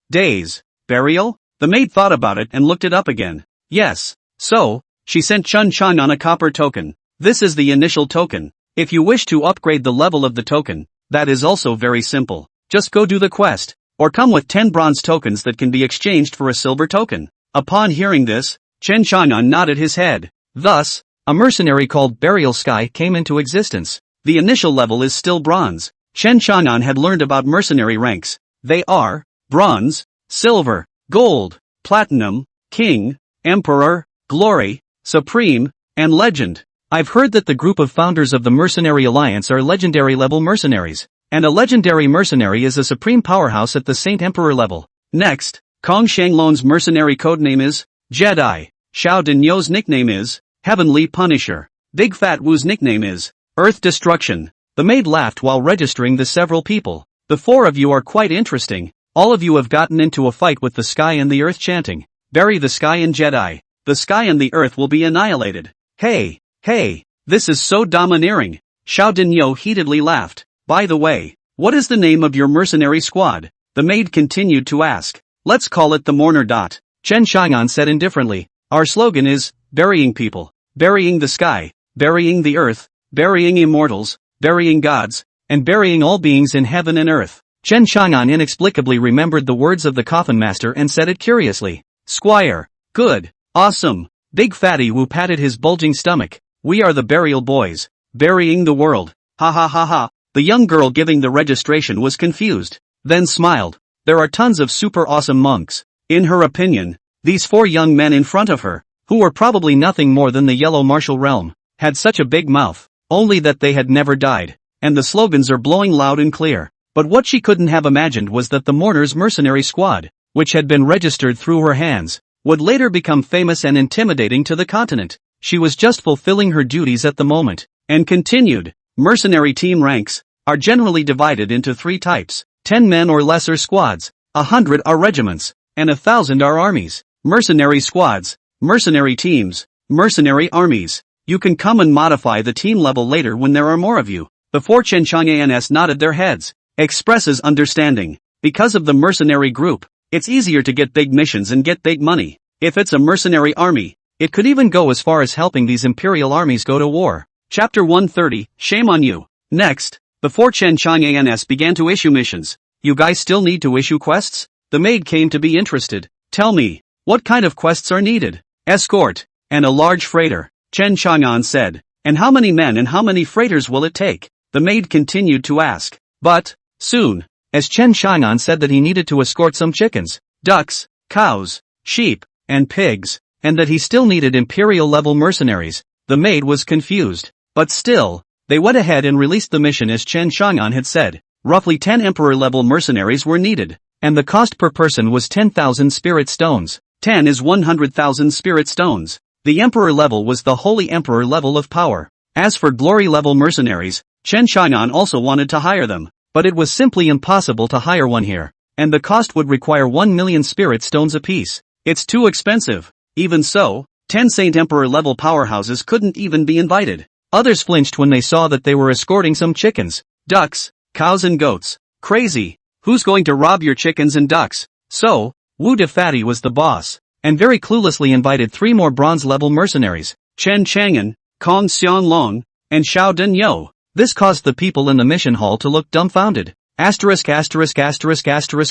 Days. Burial? The maid thought about it and looked it up again. Yes. So, she sent Chen Chanan a copper token. This is the initial token. If you wish to upgrade the level of the token, that is also very simple. Just go do the quest, or come with 10 bronze tokens that can be exchanged for a silver token. Upon hearing this, Chen Chanan nodded his head. Thus, a mercenary called Burial Sky came into existence. The initial level is still bronze. Chen Chanan had learned about mercenary ranks. They are bronze, silver, gold, platinum, king, emperor, glory, supreme, and legend. I've heard that the group of founders of the Mercenary Alliance are legendary level mercenaries. And a legendary mercenary is a supreme powerhouse at the Saint Emperor level. Next, Kong Shanglon's mercenary codename is Jedi. Xiao Dinyo's nickname is Heavenly Punisher. Big Fat Wu's nickname is Earth Destruction. The maid laughed while registering the several people. The 4 of you are quite interesting. All of you have gotten into a fight with the sky and the earth chanting, bury the sky and Jedi. The sky and the earth will be annihilated. Hey, this is so domineering. Xiao Dinyo heatedly laughed. By the way, what is the name of your mercenary squad? The maid continued to ask. Let's call it the Mourner. Chen Chanan said indifferently. Our slogan is, burying people, burying the sky, burying the earth, burying immortals, burying gods, and burying all beings in heaven and earth. Chen Chanan inexplicably remembered the words of the Coffin Master and said it curiously. Squire. Good. Awesome. Big Fatty Wu patted his bulging stomach. We are the Burial Boys. Burying the world. Ha ha ha ha. The young girl giving the registration was confused, then smiled. There are tons of super awesome monks. In her opinion, these 4 young men in front of her, who were probably nothing more than the Yellow Martial Realm, had such a big mouth, only that they had never died, and the slogans are blowing loud and clear. But what she couldn't have imagined was that the Mourner's mercenary squad, which had been registered through her hands, would later become famous and intimidating to the continent. She was just fulfilling her duties at the moment, and continued. Mercenary team ranks are generally divided into 3 types. 10 men or lesser squads, 100 are regiments, and 1,000 are armies. Mercenary squads, mercenary teams, mercenary armies. You can come and modify the team level later when there are more of you. The 4 Chen Changans nodded their heads. Expresses understanding. Because of the mercenary group, it's easier to get big missions and get big money. If it's a mercenary army, it could even go as far as helping these imperial armies go to war. Chapter 130, Shame on You. Next, the 4 Chen Changans began to issue missions. You guys still need to issue quests? The maid came to be interested. Tell me, what kind of quests are needed? Escort, and a large freighter, Chen Chang'an said. And how many men and how many freighters will it take? The maid continued to ask. But, soon, as Chen Chang'an said that he needed to escort some chickens, ducks, cows, sheep, and pigs, and that he still needed imperial-level mercenaries, the maid was confused. But still, they went ahead and released the mission as Chen Chang'an had said. Roughly 10 emperor-level mercenaries were needed, and the cost per person was 10,000 spirit stones. 10 is 100,000 spirit stones. The emperor level was the holy emperor level of power. As for glory-level mercenaries, Chen Chang'an also wanted to hire them, but it was simply impossible to hire one here, and the cost would require 1 million spirit stones apiece. It's too expensive. Even so, 10 Saint Emperor-level powerhouses couldn't even be invited. Others flinched when they saw that they were escorting some chickens, ducks, cows and goats. Crazy. Who's going to rob your chickens and ducks? So, Wu De Fatty was the boss. and very cluelessly invited 3 more bronze-level mercenaries, Chen Chang'an, Kong Xianlong, and Xiao Denyo. This caused the people in the mission hall to look dumbfounded.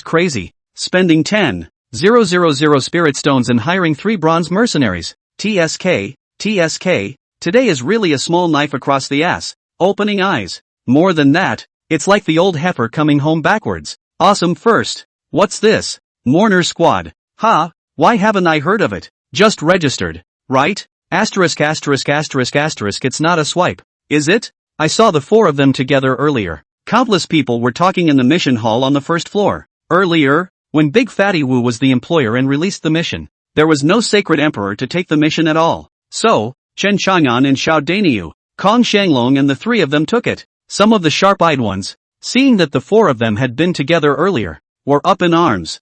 Crazy. Spending 10,000 spirit stones and hiring 3 bronze mercenaries. TSK, today is really a small knife across the ass, opening eyes. More than that, it's like the old heifer coming home backwards. Awesome first. What's this? Mourner Squad. Ha, why haven't I heard of it? Just registered, right? It's not a swipe, is it? I saw the 4 of them together earlier. Countless people were talking in the mission hall on the first floor. Earlier, when Big Fatty Wu was the employer and released the mission, there was no sacred emperor to take the mission at all. So, Chen Chang'an and Xiao Denyu, Kong Shanglong and the 3 of them took it. Some of the sharp-eyed ones, seeing that the 4 of them had been together earlier, were up in arms.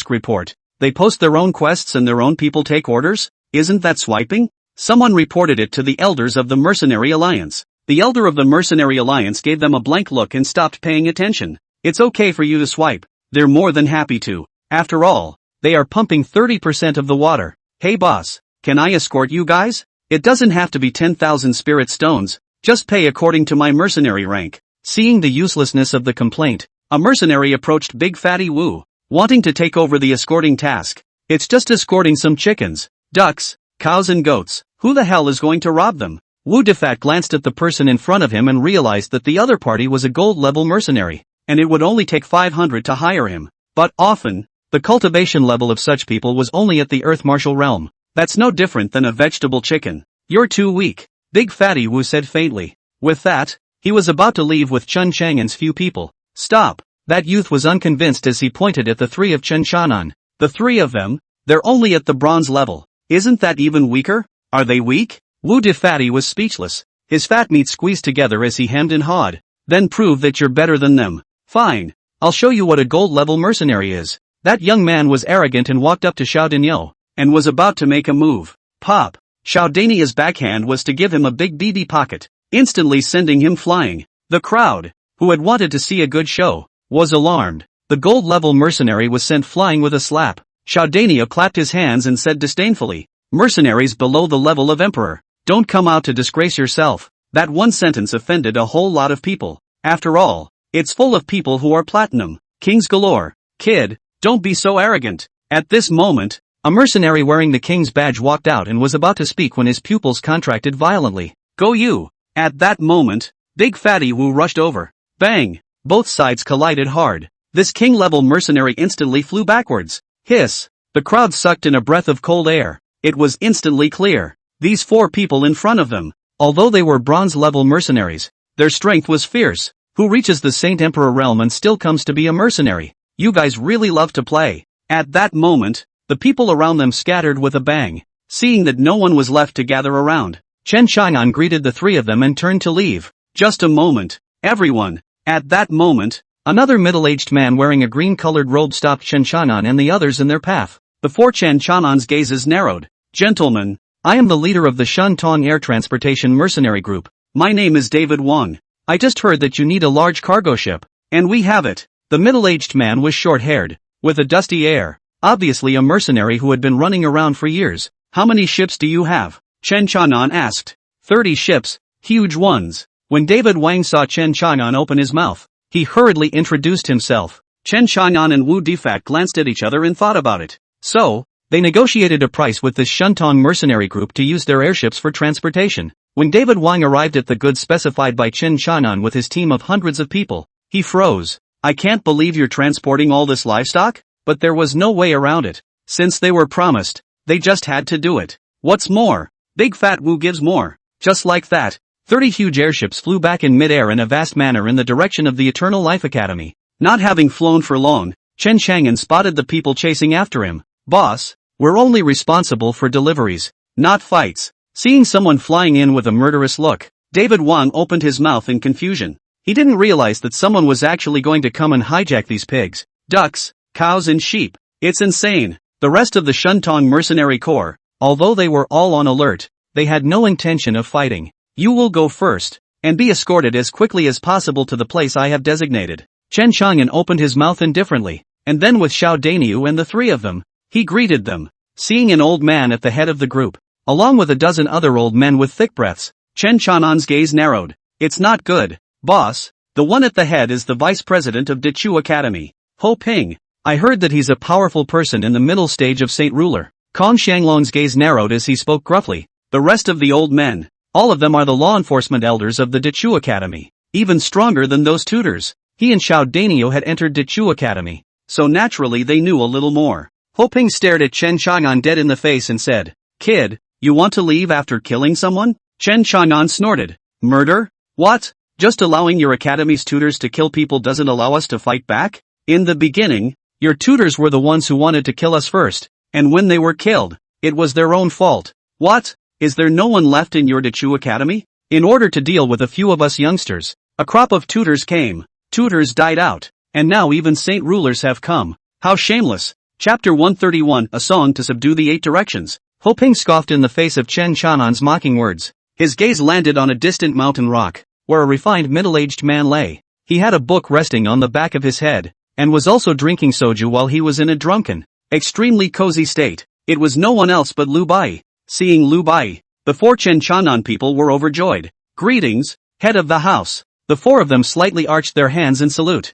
Report. They post their own quests and their own people take orders? Isn't that swiping? Someone reported it to the elders of the Mercenary Alliance. The elder of the Mercenary Alliance gave them a blank look and stopped paying attention. It's okay for you to swipe. They're more than happy to. After all, they are pumping 30% of the water. Hey boss, can I escort you guys? It doesn't have to be 10,000 spirit stones, just pay according to my mercenary rank. Seeing the uselessness of the complaint, a mercenary approached Big Fatty Wu, wanting to take over the escorting task. It's just escorting some chickens, ducks, cows and goats. Who the hell is going to rob them? Wu Defat glanced at the person in front of him and realized that the other party was a gold-level mercenary, and it would only take 500 to hire him. But often, the cultivation level of such people was only at the Earth Martial realm. That's no different than a vegetable chicken. You're too weak, Big Fatty Wu said faintly. With that, he was about to leave with Chen Chang'an's few people. Stop! That youth was unconvinced as he pointed at the 3 of Chen Chang'an. The 3 of them? They're only at the bronze level. Isn't that even weaker? Are they weak? Wu Defati was speechless. His fat meat squeezed together as he hemmed and hawed. Then prove that you're better than them. Fine. I'll show you what a gold-level mercenary is. That young man was arrogant and walked up to Xiao Denyo, and was about to make a move. Pop! Xiao Denya's backhand was to give him a big BB pocket, instantly sending him flying. The crowd, who had wanted to see a good show, was alarmed. The gold-level mercenary was sent flying with a slap. Xiao Denyo clapped his hands and said disdainfully, "Mercenaries below the level of emperor, don't come out to disgrace yourself." That one sentence offended a whole lot of people. After all, it's full of people who are platinum, kings galore. Kid, don't be so arrogant. At this moment, a mercenary wearing the king's badge walked out and was about to speak when his pupils contracted violently. Go you! At that moment, Big Fatty Wu rushed over. Bang! Both sides collided hard. This king-level mercenary instantly flew backwards. Hiss! The crowd sucked in a breath of cold air. It was instantly clear. These 4 people in front of them, although they were bronze-level mercenaries, their strength was fierce. Who reaches the Saint Emperor realm and still comes to be a mercenary? You guys really love to play. At that moment, the people around them scattered with a bang. Seeing that no one was left to gather around, Chen Chang'an greeted the 3 of them and turned to leave. Just a moment, everyone. At that moment, another middle-aged man wearing a green-colored robe stopped Chen Chang'an and the others in their path. Before Chen Chang'an's gazes narrowed. Gentlemen, I am the leader of the Shuntong Air Transportation Mercenary Group. My name is David Wang. I just heard that you need a large cargo ship. And we have it. The middle-aged man was short-haired, with a dusty air, obviously a mercenary who had been running around for years. How many ships do you have? Chen Chang'an asked. 30 ships, huge ones. When David Wang saw Chen Chang'an open his mouth, he hurriedly introduced himself. Chen Chang'an and Wu Defat glanced at each other and thought about it. So, they negotiated a price with this Shuntong mercenary group to use their airships for transportation. When David Wang arrived at the goods specified by Chen Chang'an with his team of hundreds of people, he froze. I can't believe you're transporting all this livestock? But there was no way around it. Since they were promised, they just had to do it. What's more, Big Fat Wu gives more. Just like that, 30 huge airships flew back in mid-air in a vast manner in the direction of the Eternal Life Academy. Not having flown for long, Chen Chang'an spotted the people chasing after him. Boss, we're only responsible for deliveries, not fights. Seeing someone flying in with a murderous look, David Wang opened his mouth in confusion. He didn't realize that someone was actually going to come and hijack these pigs, ducks, cows and sheep. It's insane. The rest of the Shuntong Mercenary Corps, although they were all on alert, they had no intention of fighting. You will go first, and be escorted as quickly as possible to the place I have designated. Chen Chang'an opened his mouth indifferently, and then with Xiao Daniu and the three of them. He greeted them. Seeing an old man at the head of the group, along with a dozen other old men with thick breaths, Chen Chanan's gaze narrowed. It's not good, boss. The one at the head is the vice president of Dechu Academy, Ho Ping. I heard that he's a powerful person in the middle stage of Saint Ruler. Kong Shanglong's gaze narrowed as he spoke gruffly. The rest of the old men, all of them are the law enforcement elders of the Dechu Academy, even stronger than those tutors. He and Xiao Daniu had entered Dechu Academy, so naturally they knew a little more. Ho Ping stared at Chen Chang'an dead in the face and said, "Kid, you want to leave after killing someone?" Chen Chang'an snorted. "Murder? What? Just allowing your academy's tutors to kill people doesn't allow us to fight back? In the beginning, your tutors were the ones who wanted to kill us first, and when they were killed, it was their own fault. What? Is there no one left in your Dechu Academy? In order to deal with a few of us youngsters, a crop of tutors came, tutors died out, and now even saint rulers have come. How shameless." Chapter 131, A Song to Subdue the Eight Directions. Ho Ping scoffed in the face of Chen Chanan's mocking words. His gaze landed on a distant mountain rock, where a refined middle-aged man lay. He had a book resting on the back of his head, and was also drinking soju while he was in a drunken, extremely cozy state. It was no one else but Lu Bai. Seeing Lu Bai, the four Chen Chanan people were overjoyed. "Greetings, head of the house." The four of them slightly arched their hands in salute.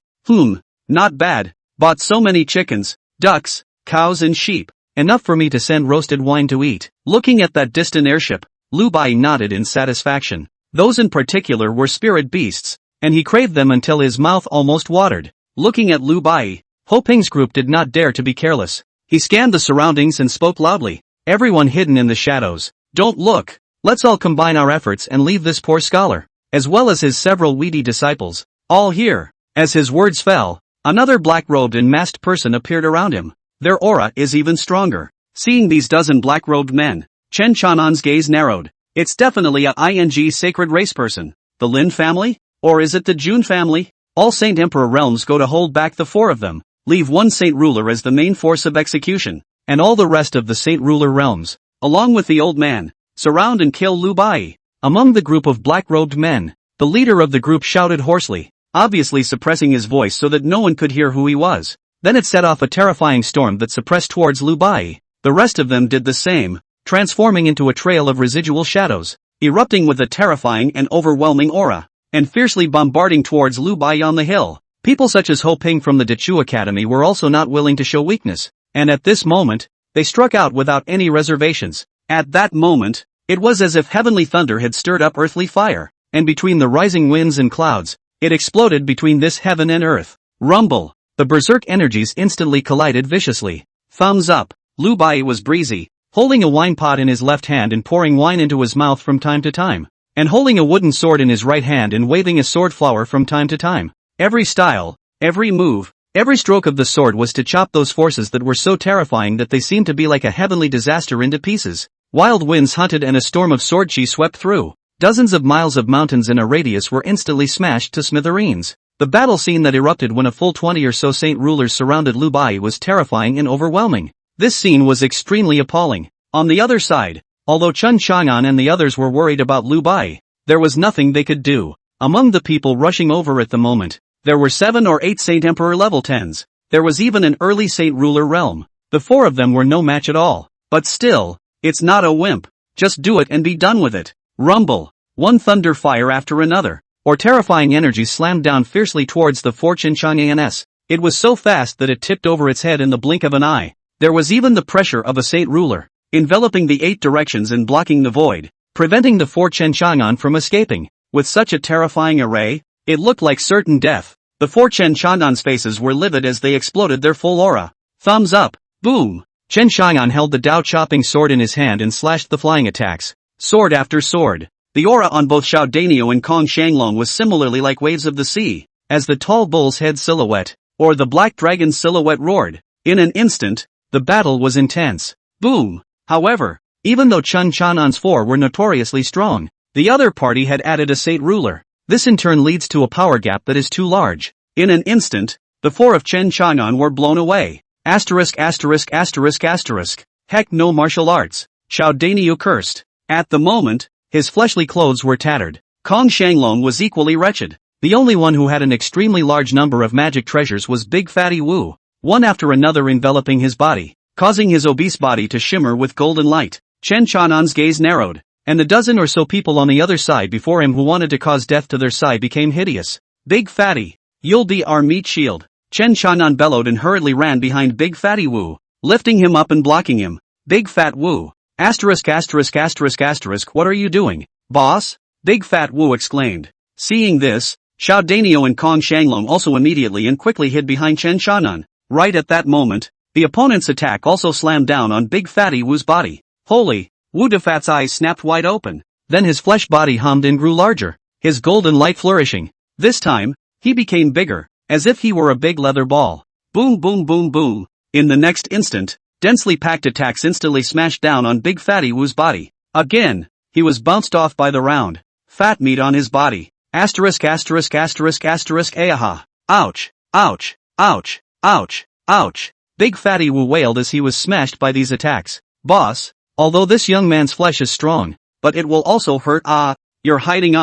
Not bad. Bought so many chickens, ducks, cows and sheep. Enough for me to send roasted wine to eat. Looking at that distant airship, Lu Bai nodded in satisfaction. Those in particular were spirit beasts, and he craved them until his mouth almost watered. Looking at Lu Bai, Ho Ping's group did not dare to be careless. He scanned the surroundings and spoke loudly. "Everyone hidden in the shadows, don't look. Let's all combine our efforts and leave this poor scholar, as well as his several weedy disciples, all here." As his words fell, another black-robed and masked person appeared around him. Their aura is even stronger. Seeing these dozen black-robed men, Chen Chanan's gaze narrowed. It's definitely a ING sacred race person. The Lynn family? Or is it the Jun family? All Saint Emperor realms go to hold back the four of them, leave one Saint Ruler as the main force of execution, and all the rest of the Saint Ruler realms, along with the old man, surround and kill Lu Bai. Among the group of black-robed men, the leader of the group shouted hoarsely, obviously suppressing his voice so that no one could hear who he was. Then it set off a terrifying storm that suppressed towards Lu Bai. The rest of them did the same, transforming into a trail of residual shadows, erupting with a terrifying and overwhelming aura, and fiercely bombarding towards Lu Bai on the hill. People such as Ho Ping from the Dechu Academy were also not willing to show weakness, and at this moment, they struck out without any reservations. At that moment, it was as if heavenly thunder had stirred up earthly fire, and between the rising winds and clouds, it exploded between this heaven and earth. Rumble! The berserk energies instantly collided viciously. Thumbs up. Lu Bai was breezy, holding a wine pot in his left hand and pouring wine into his mouth from time to time, and holding a wooden sword in his right hand and waving a sword flower from time to time. Every style, every move, every stroke of the sword was to chop those forces that were so terrifying that they seemed to be like a heavenly disaster into pieces. Wild winds hunted and a storm of sword chi swept through. Dozens of miles of mountains in a radius were instantly smashed to smithereens. The battle scene that erupted when a full 20 or so saint rulers surrounded Lu Bai was terrifying and overwhelming. This scene was extremely appalling. On the other side, although Chen Chang'an and the others were worried about Lu Bai, there was nothing they could do. Among the people rushing over at the moment, there were 7 or 8 Saint Emperor level 10s. There was even an early Saint Ruler realm. The 4 of them were no match at all. But still, it's not a wimp. Just do it and be done with it. Rumble. One thunder fire after another, or terrifying energy slammed down fiercely towards the fortune Chang'ans. It was so fast that it tipped over its head in the blink of an eye. There was even the pressure of a Saint Ruler, enveloping the 8 directions and blocking the void, preventing the 4 Chen Chang'an from escaping. With such a terrifying array, it looked like certain death. The 4 Chen Chang'an's faces were livid as they exploded their full aura. Thumbs up. Boom. Chen Chang'an held the Dao chopping sword in his hand and slashed the flying attacks, sword after sword. The aura on both Xiao Danio and Kong Shanglong was similarly like waves of the sea, as the tall bull's head silhouette, or the black dragon's silhouette roared. In an instant, the battle was intense. Boom! However, even though Chen Chanan's 4 were notoriously strong, the other party had added a Saint Ruler. This in turn leads to a power gap that is too large. In an instant, the 4 of Chen Chang'an were blown away. Asterisk. Heck no martial arts. Xiao Danio cursed. At the moment, his fleshly clothes were tattered. Kong Shanglong was equally wretched. The only one who had an extremely large number of magic treasures was Big Fatty Wu. one after another enveloping his body, causing his obese body to shimmer with golden light. Chen Chanan's gaze narrowed, and the dozen or so people on the other side before him who wanted to cause death to their side became hideous. Big Fatty, you'll be our meat shield. Chen Chanan bellowed and hurriedly ran behind Big Fatty Wu, lifting him up and blocking him. Big Fat Wu. Asterisk. What are you doing, boss? Big Fat Wu exclaimed. Seeing this, Xiao Danio and Kong Shanglong also immediately and quickly hid behind Chen Chanan. Right at that moment, the opponent's attack also slammed down on Big Fatty Wu's body. Holy! Wu Defat's eyes snapped wide open. Then his flesh body hummed and grew larger, his golden light flourishing. This time, he became bigger, as if he were a big leather ball. Boom boom boom boom. In the next instant, densely packed attacks instantly smashed down on Big Fatty Wu's body. Again, he was bounced off by the round. Fat meat on his body. Asterisk. Ayaha. Ouch. Ouch. Ouch. Ouch. Ouch. Big Fatty Wu wailed as he was smashed by these attacks. Boss, although this young man's flesh is strong, but it will also hurt. You're hiding.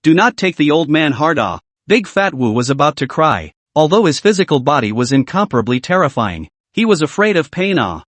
Do not take the old man hard. Big Fat Wu was about to cry, although his physical body was incomparably terrifying. He was afraid of pain.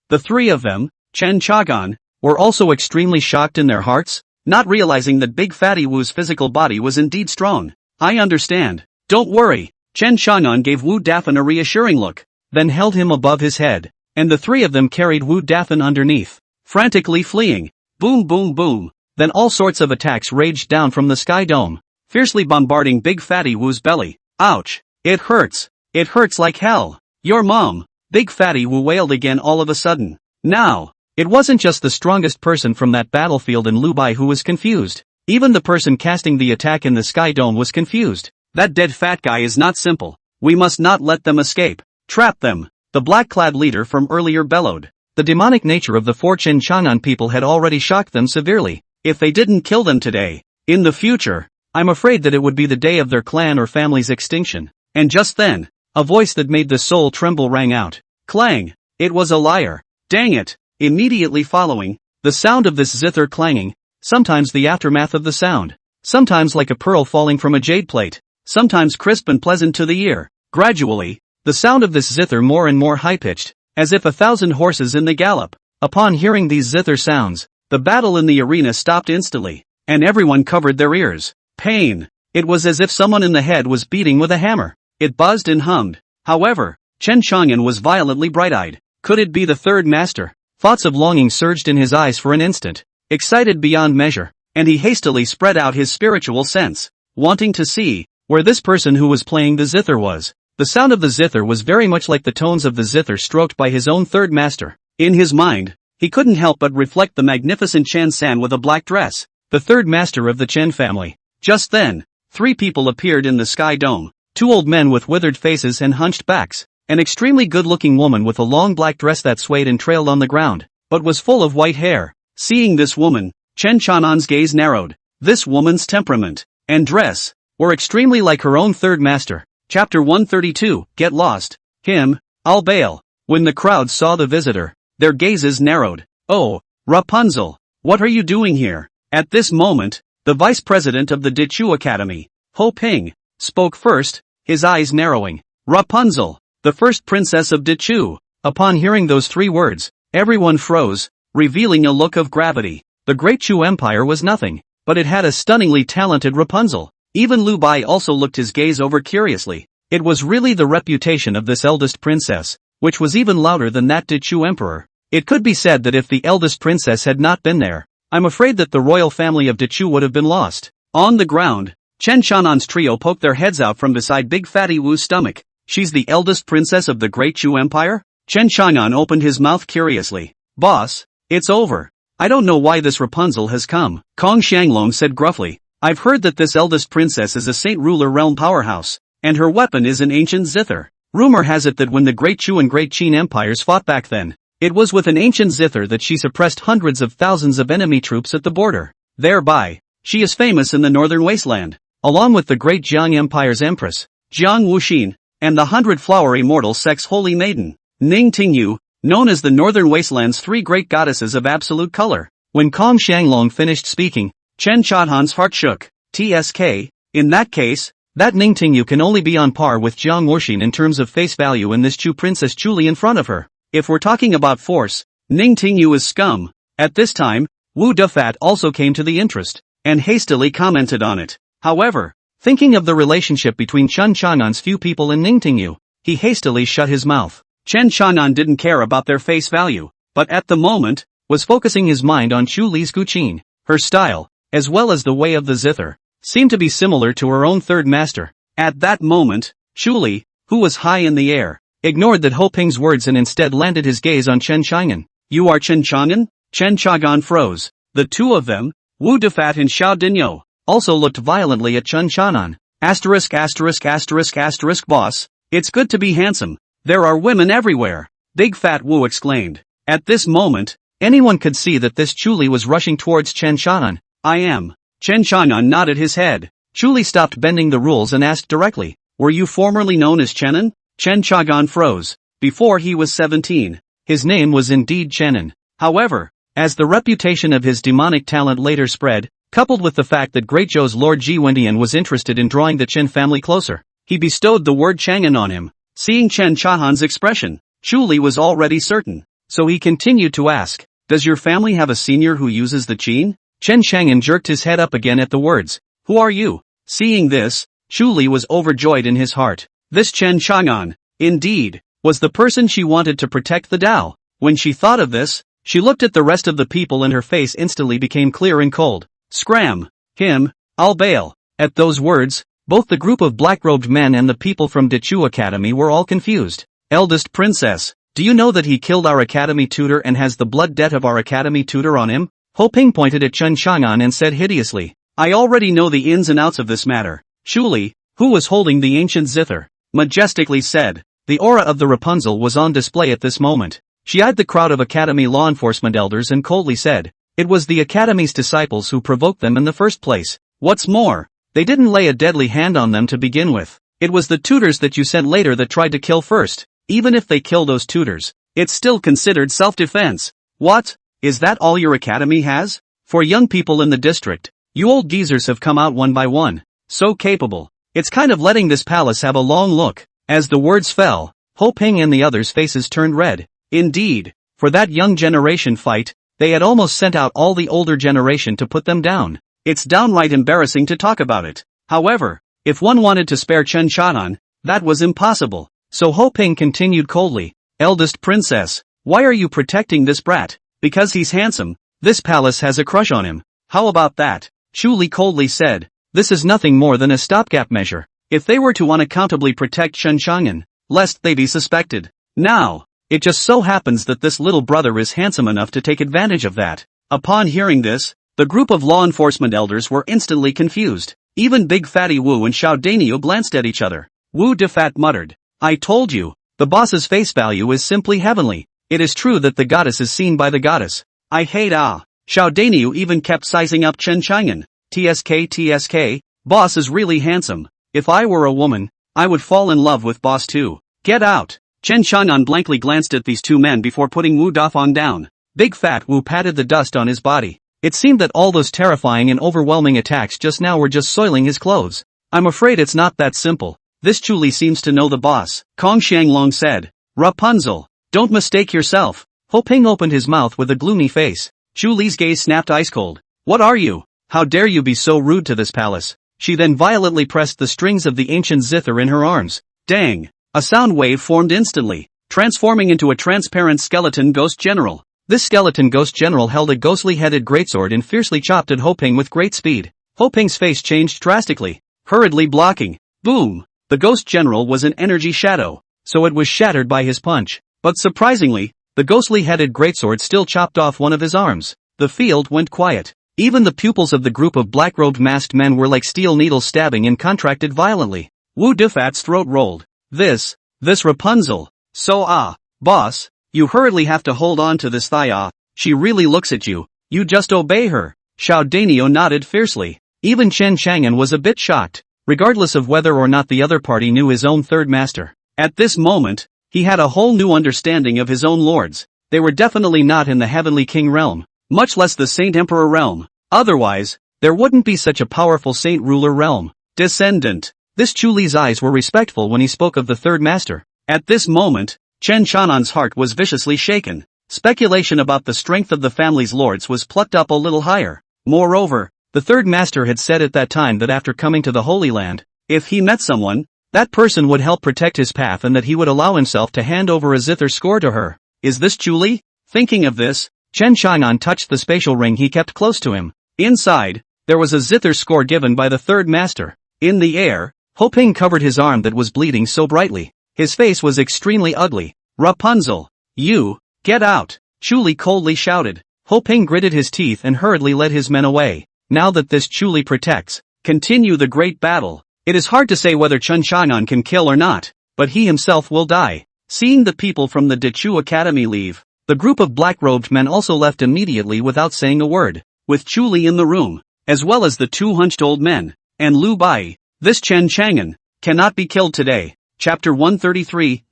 The three of them, Chen Chagan, were also extremely shocked in their hearts, not realizing that Big Fatty Wu's physical body was indeed strong. I understand. Don't worry. Chen Chanan gave Wu Dafan a reassuring look, then held him above his head, and the three of them carried Wu Dafan underneath, frantically fleeing. Boom boom boom. Then all sorts of attacks raged down from the sky dome, fiercely bombarding Big Fatty Wu's belly. Ouch. It hurts. It hurts like hell. Your mom. Big Fatty Wu wailed again all of a sudden. Now, it wasn't just the strongest person from that battlefield in Lubai who was confused. Even the person casting the attack in the sky dome was confused. That dead fat guy is not simple. We must not let them escape. Trap them. The black-clad leader from earlier bellowed. The demonic nature of the four Chen Chanan people had already shocked them severely. If they didn't kill them today, in the future, I'm afraid that it would be the day of their clan or family's extinction. And just then, a voice that made the soul tremble rang out. Clang! It was a liar. Dang it! Immediately following, the sound of this zither clanging, sometimes the aftermath of the sound, sometimes like a pearl falling from a jade plate, sometimes crisp and pleasant to the ear. Gradually, the sound of this zither more and more high-pitched, as if 1,000 horses in the gallop. Upon hearing these zither sounds, the battle in the arena stopped instantly, and everyone covered their ears. Pain! It was as if someone in the head was beating with a hammer. It buzzed and hummed. However, Chen Chang'an was violently bright-eyed. Could it be the third master? Thoughts of longing surged in his eyes for an instant, excited beyond measure, and he hastily spread out his spiritual sense, wanting to see where this person who was playing the zither was. The sound of the zither was very much like the tones of the zither stroked by his own third master. In his mind, he couldn't help but reflect the magnificent Chen San with a black dress, the third master of the Chen family. Just then, three people appeared in the sky dome. Two old men with withered faces and hunched backs, an extremely good-looking woman with a long black dress that swayed and trailed on the ground, but was full of white hair. Seeing this woman, Chen Chanan's gaze narrowed. This woman's temperament and dress were extremely like her own third master. Chapter 132, Get Lost. Him, I'll bail. When the crowd saw the visitor, their gazes narrowed. Oh, Rapunzel, what are you doing here? At this moment, the vice president of the Dichu Academy, Ho Ping, spoke first, his eyes narrowing. Rapunzel, the first princess of Dichu. Upon hearing those three words, everyone froze, revealing a look of gravity. The Great Chu Empire was nothing, but it had a stunningly talented Rapunzel. Even Lu Bai also looked his gaze over curiously. It was really the reputation of this eldest princess, which was even louder than that Dichu emperor. It could be said that if the eldest princess had not been there, I'm afraid that the royal family of Dichu would have been lost. On the ground, Chen Chanan's trio poked their heads out from beside Big Fatty Wu's stomach. She's the eldest princess of the Great Chu Empire? Chen Chanan opened his mouth curiously. Boss, it's over. I don't know why this Rapunzel has come. Kong Shanglong said gruffly. I've heard that this eldest princess is a Saint Ruler realm powerhouse, and her weapon is an ancient zither. Rumor has it that when the Great Chu and Great Qin empires fought back then, it was with an ancient zither that she suppressed hundreds of thousands of enemy troops at the border. Thereby, she is famous in the northern wasteland, along with the Great Jiang Empire's empress, Jiang Wuxin, and the 100-flower immortal sex holy maiden, Ning Tingyu, known as the northern wasteland's three great goddesses of absolute color. When Kong Shanglong finished speaking, Chen Chahan's heart shook. TSK, in that case, That Ningtingyu can only be on par with Jiang Wuxin in terms of face value and this Chu Princess Chuli in front of her. If we're talking about force, Ningtingyu is scum. At this time, Wu Defat also came to the interest, and hastily commented on it. However, thinking of the relationship between Chen Chang'an's few people and Ningtingyu, he hastily shut his mouth. Chen Chang'an didn't care about their face value, but at the moment, was focusing his mind on Chu Li's Guqin. Her style, as well as the way of the zither, seemed to be similar to her own third master. At that moment, Chu Li, who was high in the air, ignored that Ho Ping's words and instead landed his gaze on Chen Chang'an. You are Chen Chang'an? Chen Chang'an froze. The two of them, Wu Defat and Xiao Dinyo, also looked violently at Chen Chang'an. ******** Boss, it's good to be handsome. There are women everywhere. Big Fat Wu exclaimed. At this moment, anyone could see that this Chu Li was rushing towards Chen Chang'an. I am. Chen Chang'an nodded his head. Chu Li stopped bending the rules and asked directly, were you formerly known as Chenin? Chen Chang'an froze. Before he was 17. His name was indeed Chenin. However, as the reputation of his demonic talent later spread, coupled with the fact that Great Zhou's Lord Ji Wendian was interested in drawing the Chen family closer, he bestowed the word Chang'an on him. Seeing Chen Chang'an's expression, Chu Li was already certain, so he continued to ask, does your family have a senior who uses the Qin? Chen Chang'an jerked his head up again at the words. Who are you? Seeing this, Chu Li was overjoyed in his heart. This Chen Chang'an, indeed, was the person she wanted to protect the Tao. When she thought of this, she looked at the rest of the people and her face instantly became clear and cold. Scram! Him, I'll bail. At those words, both the group of black-robed men and the people from Dechu Academy were all confused. Eldest princess, do you know that he killed our academy tutor and has the blood debt of our academy tutor on him? Ho Ping pointed at Chen Chang'an and said hideously. I already know the ins and outs of this matter. Chu Li, who was holding the ancient zither, majestically said. The aura of the Rapunzel was on display at this moment. She eyed the crowd of academy law enforcement elders and coldly said, it was the academy's disciples who provoked them in the first place. What's more, they didn't lay a deadly hand on them to begin with. It was the tutors that you sent later that tried to kill first. Even if they kill those tutors, it's still considered self-defense. What? Is that all your academy has? For young people in the district, you old geezers have come out one by one. So capable. It's kind of letting this palace have a long look. As the words fell, Ho Ping and the others' faces turned red. Indeed, for that young generation fight, they had almost sent out all the older generation to put them down. It's downright embarrassing to talk about it. However, if one wanted to spare Chen Chang'an, that was impossible. So Ho Ping continued coldly, eldest princess, why are you protecting this brat? Because he's handsome, this palace has a crush on him. How about that? Chu Li coldly said, this is nothing more than a stopgap measure. If they were to unaccountably protect Chen Chang'an, lest they be suspected. Now, it just so happens that this little brother is handsome enough to take advantage of that. Upon hearing this, the group of law enforcement elders were instantly confused. Even Big Fatty Wu and Xiao Danio glanced at each other. Wu Defat muttered, I told you, the boss's face value is simply heavenly. It is true that the goddess is seen by the goddess. I hate Xiao Danio even kept sizing up Chen Chang'an. TSK, boss is really handsome. If I were a woman, I would fall in love with boss too. Get out. Chen Chang'an blankly glanced at these two men before putting Wu Dafan down. Big Fat Wu patted the dust on his body. It seemed that all those terrifying and overwhelming attacks just now were just soiling his clothes. I'm afraid it's not that simple. This Chu Li seems to know the boss. Kong Xianglong said. Rapunzel, don't mistake yourself. Ho Ping opened his mouth with a gloomy face. Chu Li's gaze snapped ice cold. What are you? How dare you be so rude to this palace? She then violently pressed the strings of the ancient zither in her arms. Dang! A sound wave formed instantly, transforming into a transparent skeleton ghost general. This skeleton ghost general held a ghostly-headed greatsword and fiercely chopped at Ho Ping with great speed. Ho Ping's face changed drastically, hurriedly blocking. Boom! The ghost general was an energy shadow, so it was shattered by his punch. But surprisingly, the ghostly-headed greatsword still chopped off one of his arms. The field went quiet. Even the pupils of the group of black-robed masked men were like steel needles stabbing and contracted violently. Wu Defat's throat rolled. This Rapunzel. So boss, you hurriedly have to hold on to this thigh. She really looks at you. You just obey her. Xiao Danio nodded fiercely. Even Chen Chang'an was a bit shocked, regardless of whether or not the other party knew his own third master. At this moment, he had a whole new understanding of his own lords. They were definitely not in the Heavenly King realm, much less the Saint Emperor realm. Otherwise, there wouldn't be such a powerful Saint Ruler realm. Descendant. This Chuli's eyes were respectful when he spoke of the third master. At this moment, Chen Chanan's heart was viciously shaken. Speculation about the strength of the family's lords was plucked up a little higher. Moreover, the third master had said at that time that after coming to the Holy Land, if he met someone, that person would help protect his path and that he would allow himself to hand over a zither score to her. Is this Chuli? Thinking of this, Chen Chanan touched the spatial ring he kept close to him. Inside, there was a zither score given by the third master. In the air, Hoping covered his arm that was bleeding so brightly. His face was extremely ugly. Rapunzel, you, get out, Chuli coldly shouted. Hoping gritted his teeth and hurriedly led his men away. Now that this Chuli protects, continue the great battle. It is hard to say whether Chen Chanan can kill or not, but he himself will die. Seeing the people from the Dechu Academy leave, the group of black-robed men also left immediately without saying a word. With Chuli in the room, as well as the two hunched old men, and Lu Bai, this Chen Chang'an, cannot be killed today. Chapter 133,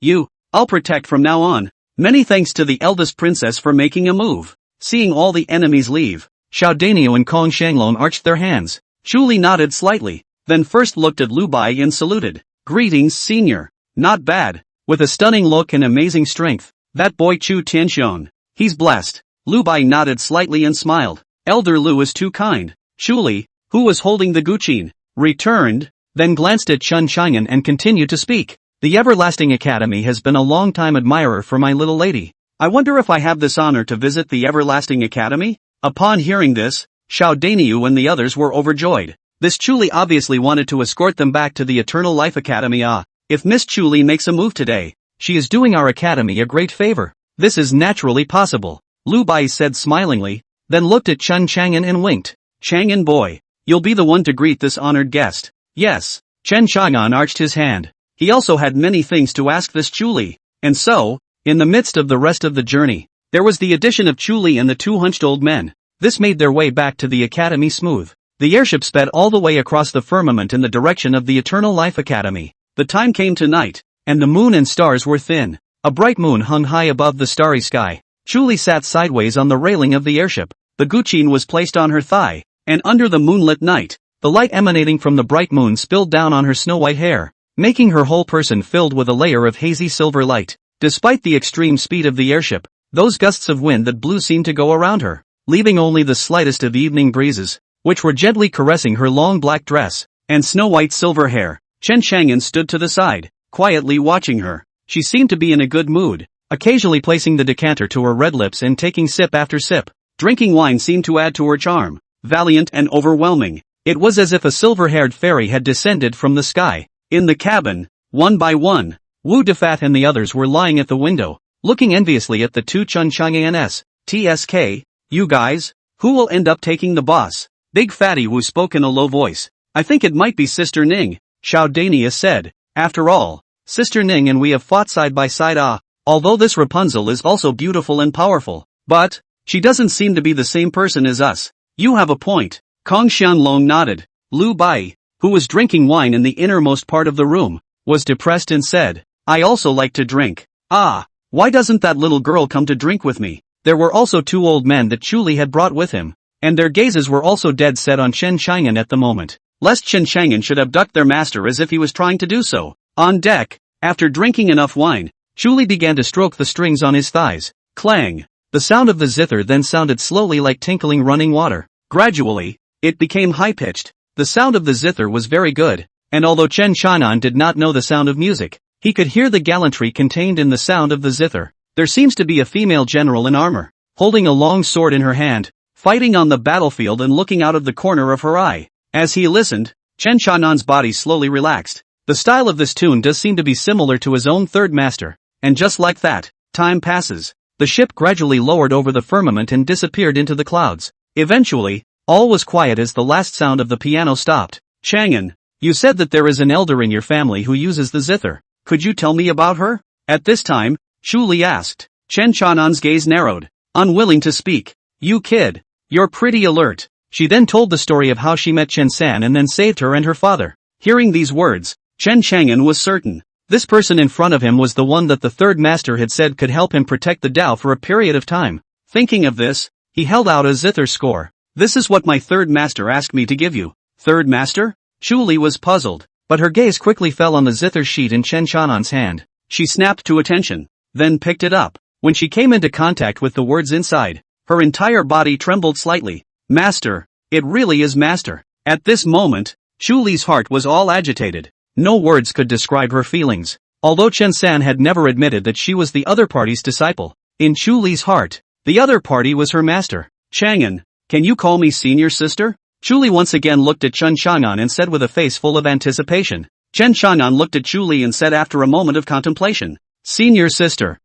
I'll protect from now on. Many thanks to the eldest princess for making a move. Seeing all the enemies leave, Xiaodanio and Kong Shanglong arched their hands. Chuli nodded slightly, then first looked at Lu Bai and saluted. Greetings, senior. Not bad. With a stunning look and amazing strength, that boy Chu Tianxiong, he's blessed. Lu Bai nodded slightly and smiled. Elder Lu is too kind. Chuli, who was holding the guqin, returned, then glanced at Chen Chang'an and continued to speak. The Everlasting Academy has been a long-time admirer for my little lady. I wonder if I have this honor to visit the Everlasting Academy? Upon hearing this, Xiaodanio and the others were overjoyed. This Chuli obviously wanted to escort them back to the Eternal Life Academy. If Miss Chuli makes a move today, she is doing our academy a great favor. This is naturally possible, Lu Bai said smilingly, then looked at Chen Chang'an and winked. Chang'an boy, you'll be the one to greet this honored guest. Yes, Chen Chang'an arched his hand. He also had many things to ask this Chuli, and so, in the midst of the rest of the journey, there was the addition of Chuli and the two hunched old men. This made their way back to the academy smooth. The airship sped all the way across the firmament in the direction of the Eternal Life Academy. The time came to night, and the moon and stars were thin. A bright moon hung high above the starry sky. Chuli sat sideways on the railing of the airship. The guqin was placed on her thigh, and under the moonlit night, the light emanating from the bright moon spilled down on her snow-white hair, making her whole person filled with a layer of hazy silver light. Despite the extreme speed of the airship, those gusts of wind that blew seemed to go around her, leaving only the slightest of evening breezes, which were gently caressing her long black dress and snow-white silver hair. Chen Chang'an stood to the side, quietly watching her. She seemed to be in a good mood, occasionally placing the decanter to her red lips and taking sip after sip. Drinking wine seemed to add to her charm, valiant and overwhelming. It was as if a silver-haired fairy had descended from the sky. In the cabin, one by one, Wu Defat and the others were lying at the window, looking enviously at the two Chen Chang'ans. TSK, you guys, who will end up taking the boss? Big Fatty Wu spoke in a low voice. I think it might be Sister Ning, Xiaodania said. After all, Sister Ning and we have fought side by side. Although this Rapunzel is also beautiful and powerful, but she doesn't seem to be the same person as us. You have a point. Kong Xianlong nodded. Lu Bai, who was drinking wine in the innermost part of the room, was depressed and said, I also like to drink. Why doesn't that little girl come to drink with me? There were also two old men that Chuli had brought with him, and their gazes were also dead set on Chen Chang'an at the moment, lest Chen Chang'an should abduct their master as if he was trying to do so. On deck, after drinking enough wine, Chuli began to stroke the strings on his thighs. Clang! The sound of the zither then sounded slowly like tinkling running water. Gradually, it became high-pitched. The sound of the zither was very good, and although Chen Chanan did not know the sound of music, he could hear the gallantry contained in the sound of the zither. There seems to be a female general in armor, holding a long sword in her hand, fighting on the battlefield and looking out of the corner of her eye. As he listened, Chen Chanan's body slowly relaxed. The style of this tune does seem to be similar to his own third master, and just like that, time passes. The ship gradually lowered over the firmament and disappeared into the clouds. Eventually, all was quiet as the last sound of the piano stopped. Chang'an, you said that there is an elder in your family who uses the zither. Could you tell me about her? At this time, Chuli asked. Chen Chanan's gaze narrowed, unwilling to speak. You kid, you're pretty alert. She then told the story of how she met Chen San and then saved her and her father. Hearing these words, Chen Chang'an was certain. This person in front of him was the one that the third master had said could help him protect the Tao for a period of time. Thinking of this, he held out a zither score. This is what my third master asked me to give you. Third master? Chuli was puzzled. but her gaze quickly fell on the zither sheet in Chen Chanan's hand. She snapped to attention, then picked it up. When she came into contact with the words inside, her entire body trembled slightly. Master, it really is Master. At this moment, Chu Li's heart was all agitated. No words could describe her feelings. Although Chen San had never admitted that she was the other party's disciple, in Chu Li's heart, the other party was her master. Chang'an, can you call me senior sister? Chu Li once again looked at Chen Chang'an and said with a face full of anticipation. Chen Chang'an looked at Chu Li and said after a moment of contemplation, senior sister.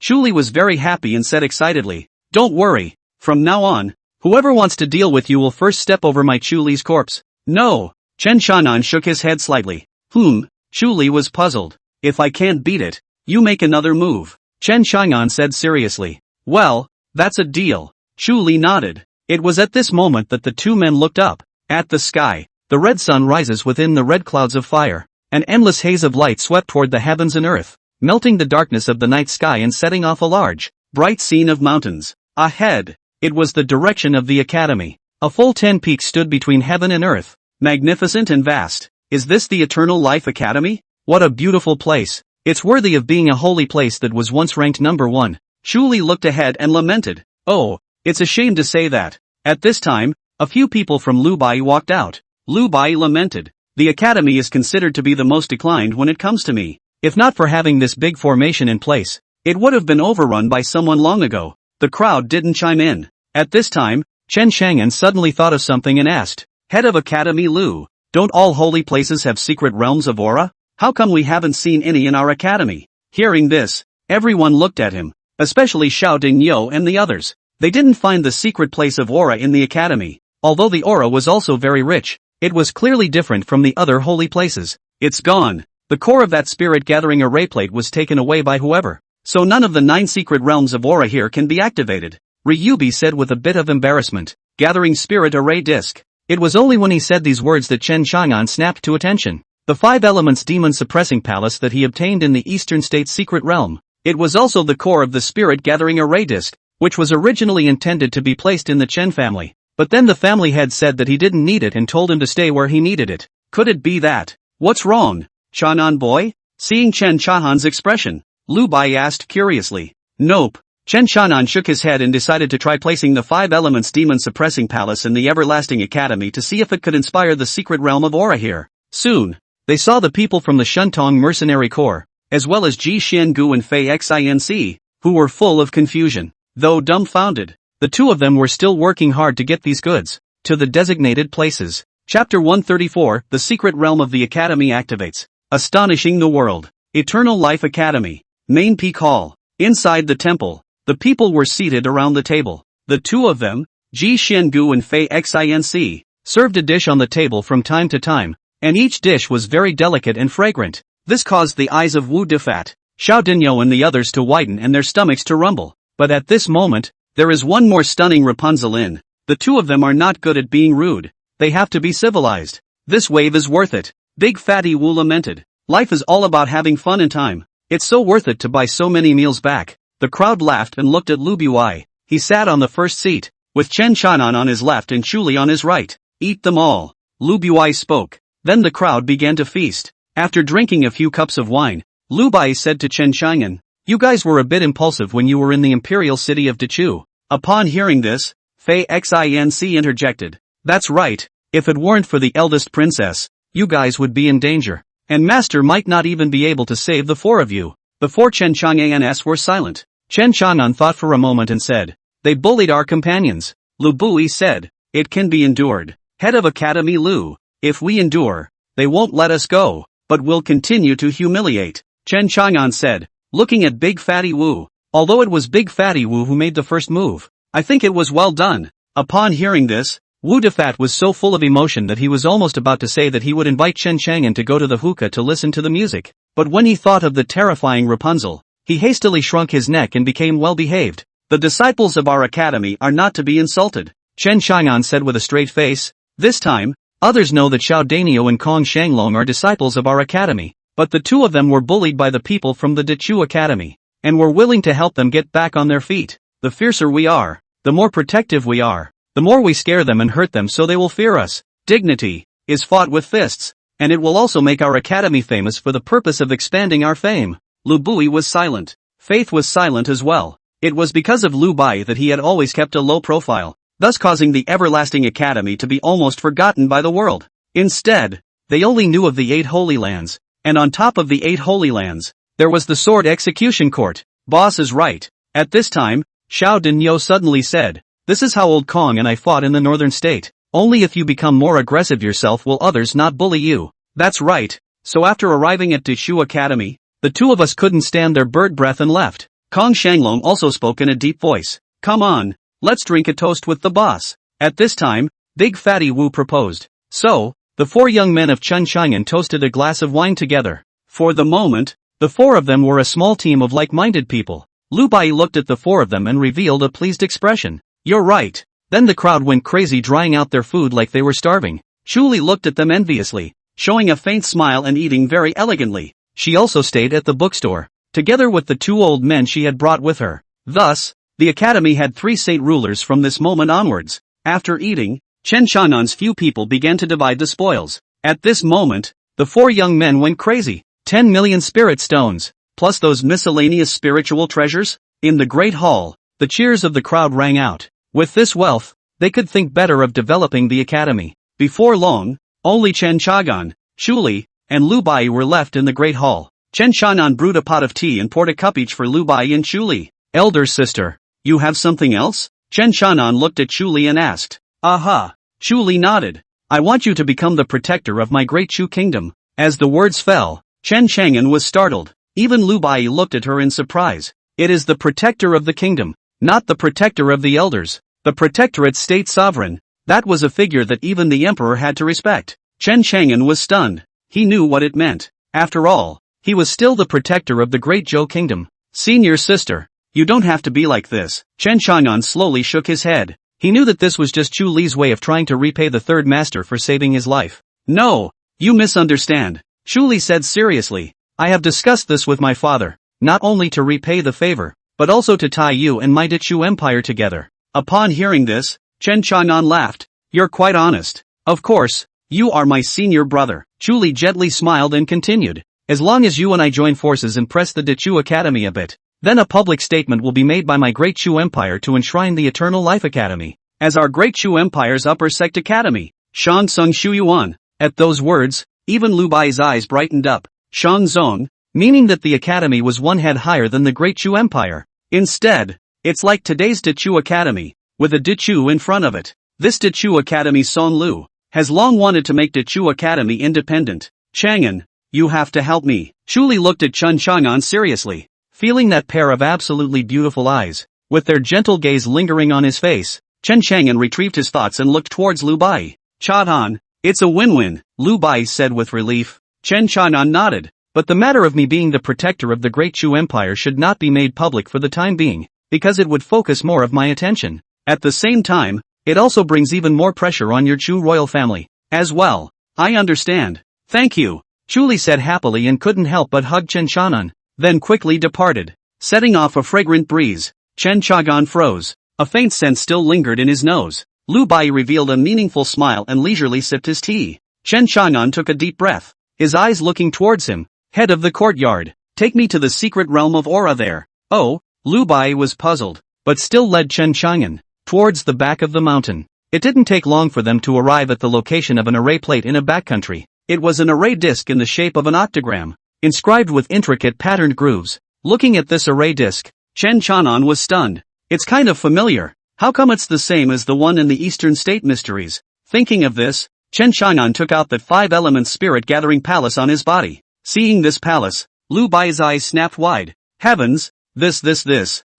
Chu Li was very happy and said excitedly, don't worry, from now on, whoever wants to deal with you will first step over my Chu Li's corpse. No. Chen Chang'an shook his head slightly. Chu Li was puzzled. If I can't beat it, you make another move. Chen Chang'an said seriously. Well, that's a deal. Chu Li nodded. It was at this moment that the two men looked up. At the sky, the red sun rises within the red clouds of fire. An endless haze of light swept toward the heavens and earth, melting the darkness of the night sky and setting off a large, bright scene of mountains. Ahead, it was the direction of the academy. A full 10 peaks stood between heaven and earth, magnificent and vast. Is this the Eternal Life Academy? What a beautiful place. It's worthy of being a holy place that was once ranked number 1. Chu Li looked ahead and lamented. Oh, it's a shame to say that. At this time, a few people from Lu Bai walked out. Lu Bai lamented. The academy is considered to be the most declined when it comes to me. If not for having this big formation in place, it would have been overrun by someone long ago. The crowd didn't chime in. At this time, Chen Chang'an suddenly thought of something and asked, Head of Academy Lu, don't all holy places have secret realms of aura? How come we haven't seen any in our academy? Hearing this, everyone looked at him, especially Xiao Dingyou and the others. They didn't find the secret place of aura in the academy. Although the aura was also very rich, it was clearly different from the other holy places. It's gone. The core of that spirit-gathering array plate was taken away by whoever. So none of the 9 secret realms of aura here can be activated. Ryubi said with a bit of embarrassment. Gathering spirit array disc. It was only when he said these words that Chen Chang'an snapped to attention. The 5 elements demon suppressing palace that he obtained in the Eastern State's secret realm. It was also the core of the spirit-gathering array disc, which was originally intended to be placed in the Chen family. But then the family head said that he didn't need it and told him to stay where he needed it. Could it be that? What's wrong, Chang'an boy? Seeing Chen Chang'an's expression, Lu Bai asked curiously. Nope. Chen Chang'an shook his head and decided to try placing the 5 elements demon suppressing palace in the Everlasting Academy to see if it could inspire the secret realm of aura here. Soon, they saw the people from the Shuntong Mercenary Corps, as well as Ji Xiangu and Fei Xinc, who were full of confusion. Though dumbfounded, the two of them were still working hard to get these goods to the designated places. Chapter 134, The Secret Realm of the Academy activates. Astonishing the world. Eternal Life Academy. Main Peak Hall. Inside the temple, the people were seated around the table. The two of them, Ji Xiangu and Fei Xinc, served a dish on the table from time to time, and each dish was very delicate and fragrant. This caused the eyes of Wu Defat, Xiao Dingyou and the others to widen and their stomachs to rumble. But at this moment, there is one more stunning Rapunzel in. The two of them are not good at being rude. They have to be civilized. This wave is worth it. Big Fatty Wu lamented. Life is all about having fun and time. It's so worth it to buy so many meals back. The crowd laughed and looked at Lu Buai. He sat on the first seat, with Chen Chang'an on his left and Chu Li on his right. Eat them all. Lu Buai spoke. Then the crowd began to feast. After drinking a few cups of wine, Lu Bai said to Chen Chang'an, You guys were a bit impulsive when you were in the imperial city of Dechu. Upon hearing this, Fei Xinc interjected. That's right, if it weren't for the eldest princess, you guys would be in danger. And Master might not even be able to save the 4 of you. Before Chen Chang'an were silent, Chen Chang'an thought for a moment and said, They bullied our companions. Lu Bui said, It can be endured. Head of Academy Lu, if we endure, they won't let us go, but will continue to humiliate. Chen Chang'an said, looking at Big Fatty Wu. Although it was Big Fatty Wu who made the first move, I think it was well done. Upon hearing this, Wu Defat was so full of emotion that he was almost about to say that he would invite Chen Chang'an to go to the hookah to listen to the music. But when he thought of the terrifying Rapunzel, he hastily shrunk his neck and became well behaved. The disciples of our academy are not to be insulted, Chen Chang'an said with a straight face. This time, others know that Xiao Danio and Kong Shanglong are disciples of our academy, but the two of them were bullied by the people from the Dechu Academy, and were willing to help them get back on their feet. The fiercer we are, the more protective we are, the more we scare them and hurt them so they will fear us. Dignity is fought with fists. and it will also make our academy famous for the purpose of expanding our fame." Lu Bui was silent. Faith was silent as well. It was because of Lu Bai that he had always kept a low profile, thus causing the everlasting academy to be almost forgotten by the world. Instead, they only knew of the 8 Holy Lands, and on top of the 8 Holy Lands, there was the Sword Execution Court. Boss is right. At this time, Xiao Dinyo suddenly said, "This is how Old Kong and I fought in the northern state. Only if you become more aggressive yourself will others not bully you." That's right. So after arriving at Dishu Academy, the two of us couldn't stand their bird breath and left. Kong Shanglong also spoke in a deep voice. "Come on, let's drink a toast with the boss." At this time, Big Fatty Wu proposed. So, the 4 young men of Chen Chang'an toasted a glass of wine together. For the moment, the 4 of them were a small team of like-minded people. Lu Bai looked at the 4 of them and revealed a pleased expression. "You're right." Then the crowd went crazy drying out their food like they were starving. Chu Li looked at them enviously, showing a faint smile and eating very elegantly. She also stayed at the bookstore, together with the 2 old men she had brought with her. Thus, the academy had 3 state rulers from this moment onwards. After eating, Chen Shanan's few people began to divide the spoils. At this moment, the 4 young men went crazy. 10 million spirit stones, plus those miscellaneous spiritual treasures? In the great hall, the cheers of the crowd rang out. With this wealth, they could think better of developing the academy. Before long, only Chen Chagan, Chu Li, and Lu Bai were left in the great hall. Chen Shan'an brewed a pot of tea and poured a cup each for Lu Bai and Chu Li. "Elder sister, you have something else?" Chen Shan'an looked at Chu Li and asked. "Aha." Chu Li nodded. "I want you to become the protector of my great Chu kingdom." As the words fell, Chen Chang'an was startled. Even Lu Bai looked at her in surprise. "It is the protector of the kingdom, not the protector of the elders. The Protectorate State Sovereign." That was a figure that even the emperor had to respect. Chen Chang'an was stunned. He knew what it meant. After all, he was still the protector of the great Zhou kingdom. "Senior sister, you don't have to be like this." Chen Chang'an slowly shook his head. He knew that this was just Chu Li's way of trying to repay the third master for saving his life. "No, you misunderstand," Chu Li said seriously. "I have discussed this with my father, not only to repay the favor, but also to tie you and my Dichu empire together." Upon hearing this, Chen Chang'an laughed. "You're quite honest. Of course, you are my senior brother." Chu Li gently smiled and continued. "As long as you and I join forces and press the Dichu Academy a bit, then a public statement will be made by my Great Chu Empire to enshrine the Eternal Life Academy as our Great Chu Empire's upper sect academy. Shang Tsung Shu Yuan." At those words, even Lu Bai's eyes brightened up. Shang Zong, meaning that the academy was one head higher than the Great Chu Empire. Instead, it's like today's Dichu Academy, with a Dichu in front of it. This Dichu Academy Song Lu has long wanted to make Dichu Academy independent. "Chang'an, you have to help me." Chu Li looked at Chen Chang'an seriously, feeling that pair of absolutely beautiful eyes, with their gentle gaze lingering on his face. Chen Chang'an retrieved his thoughts and looked towards Lu Bai. "Chadan, it's a win-win," Lu Bai said with relief. Chen Chang'an nodded. "But the matter of me being the protector of the Great Chu Empire should not be made public for the time being, because it would focus more of my attention. At the same time, it also brings even more pressure on your Chu royal family as well." "I understand. Thank you," Chu Li said happily and couldn't help but hug Chen Chang'an, then quickly departed. Setting off a fragrant breeze, Chen Chang'an froze. A faint scent still lingered in his nose. Lu Bai revealed a meaningful smile and leisurely sipped his tea. Chen Chang'an took a deep breath, his eyes looking towards him. "Head of the courtyard, take me to the secret realm of Aura there." "Oh," Lu Bai was puzzled, but still led Chen Chang'an towards the back of the mountain. It didn't take long for them to arrive at the location of an array plate in a backcountry. It was an array disc in the shape of an octagram, inscribed with intricate patterned grooves. Looking at this array disc, Chen Chang'an was stunned. "It's kind of familiar. How come it's the same as the one in the Eastern State Mysteries?" Thinking of this, Chen Chang'an took out that 5-element spirit-gathering palace on his body. Seeing this palace, Lu Bai's eyes snapped wide. "Heavens, this.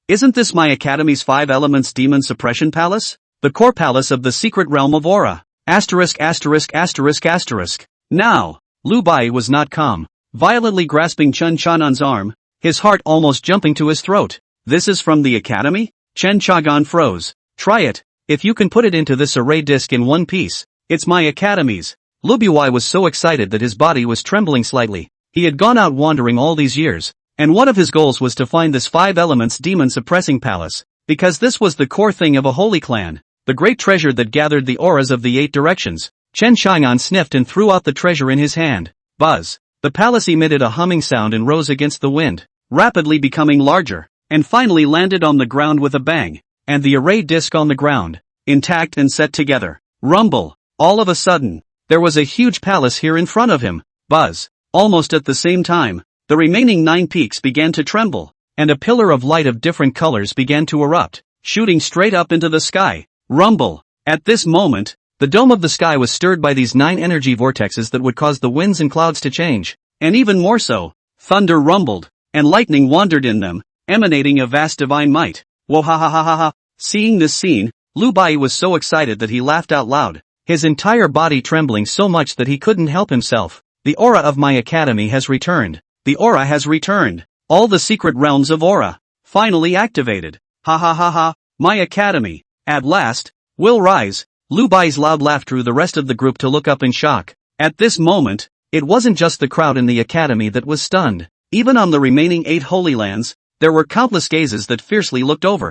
Isn't this my academy's 5 elements demon suppression palace? The core palace of the secret realm of Aura." Now, Lu Bai was not calm, violently grasping Chen Chang'an's arm, his heart almost jumping to his throat. "This is from the academy?" Chen Chang'an froze. "Try it, if you can put it into this array disc in one piece. It's my academy's." Lu Bai was so excited that his body was trembling slightly. He had gone out wandering all these years, and one of his goals was to find this 5 elements demon suppressing palace, because this was the core thing of a holy clan, the great treasure that gathered the auras of the 8 directions. Chen Xiang'an sniffed and threw out the treasure in his hand. Buzz. The palace emitted a humming sound and rose against the wind, rapidly becoming larger, and finally landed on the ground with a bang. And the array disc on the ground, intact and set together. Rumble. All of a sudden, there was a huge palace here in front of him. Buzz. Almost at the same time, the remaining 9 peaks began to tremble, and a pillar of light of different colors began to erupt, shooting straight up into the sky. Rumble. At this moment, the dome of the sky was stirred by these 9 energy vortexes that would cause the winds and clouds to change, and even more so, thunder rumbled, and lightning wandered in them, emanating a vast divine might. Whoa ha ha ha ha ha. Seeing this scene, Lu Bai was so excited that he laughed out loud, his entire body trembling so much that he couldn't help himself. The aura of my academy has returned. The aura has returned. All the secret realms of aura, finally activated. Ha ha ha ha, my academy, at last, will rise. Lu Bai's loud laugh drew the rest of the group to look up in shock. At this moment, it wasn't just the crowd in the academy that was stunned. Even on the remaining 8 holy lands, there were countless gazes that fiercely looked over.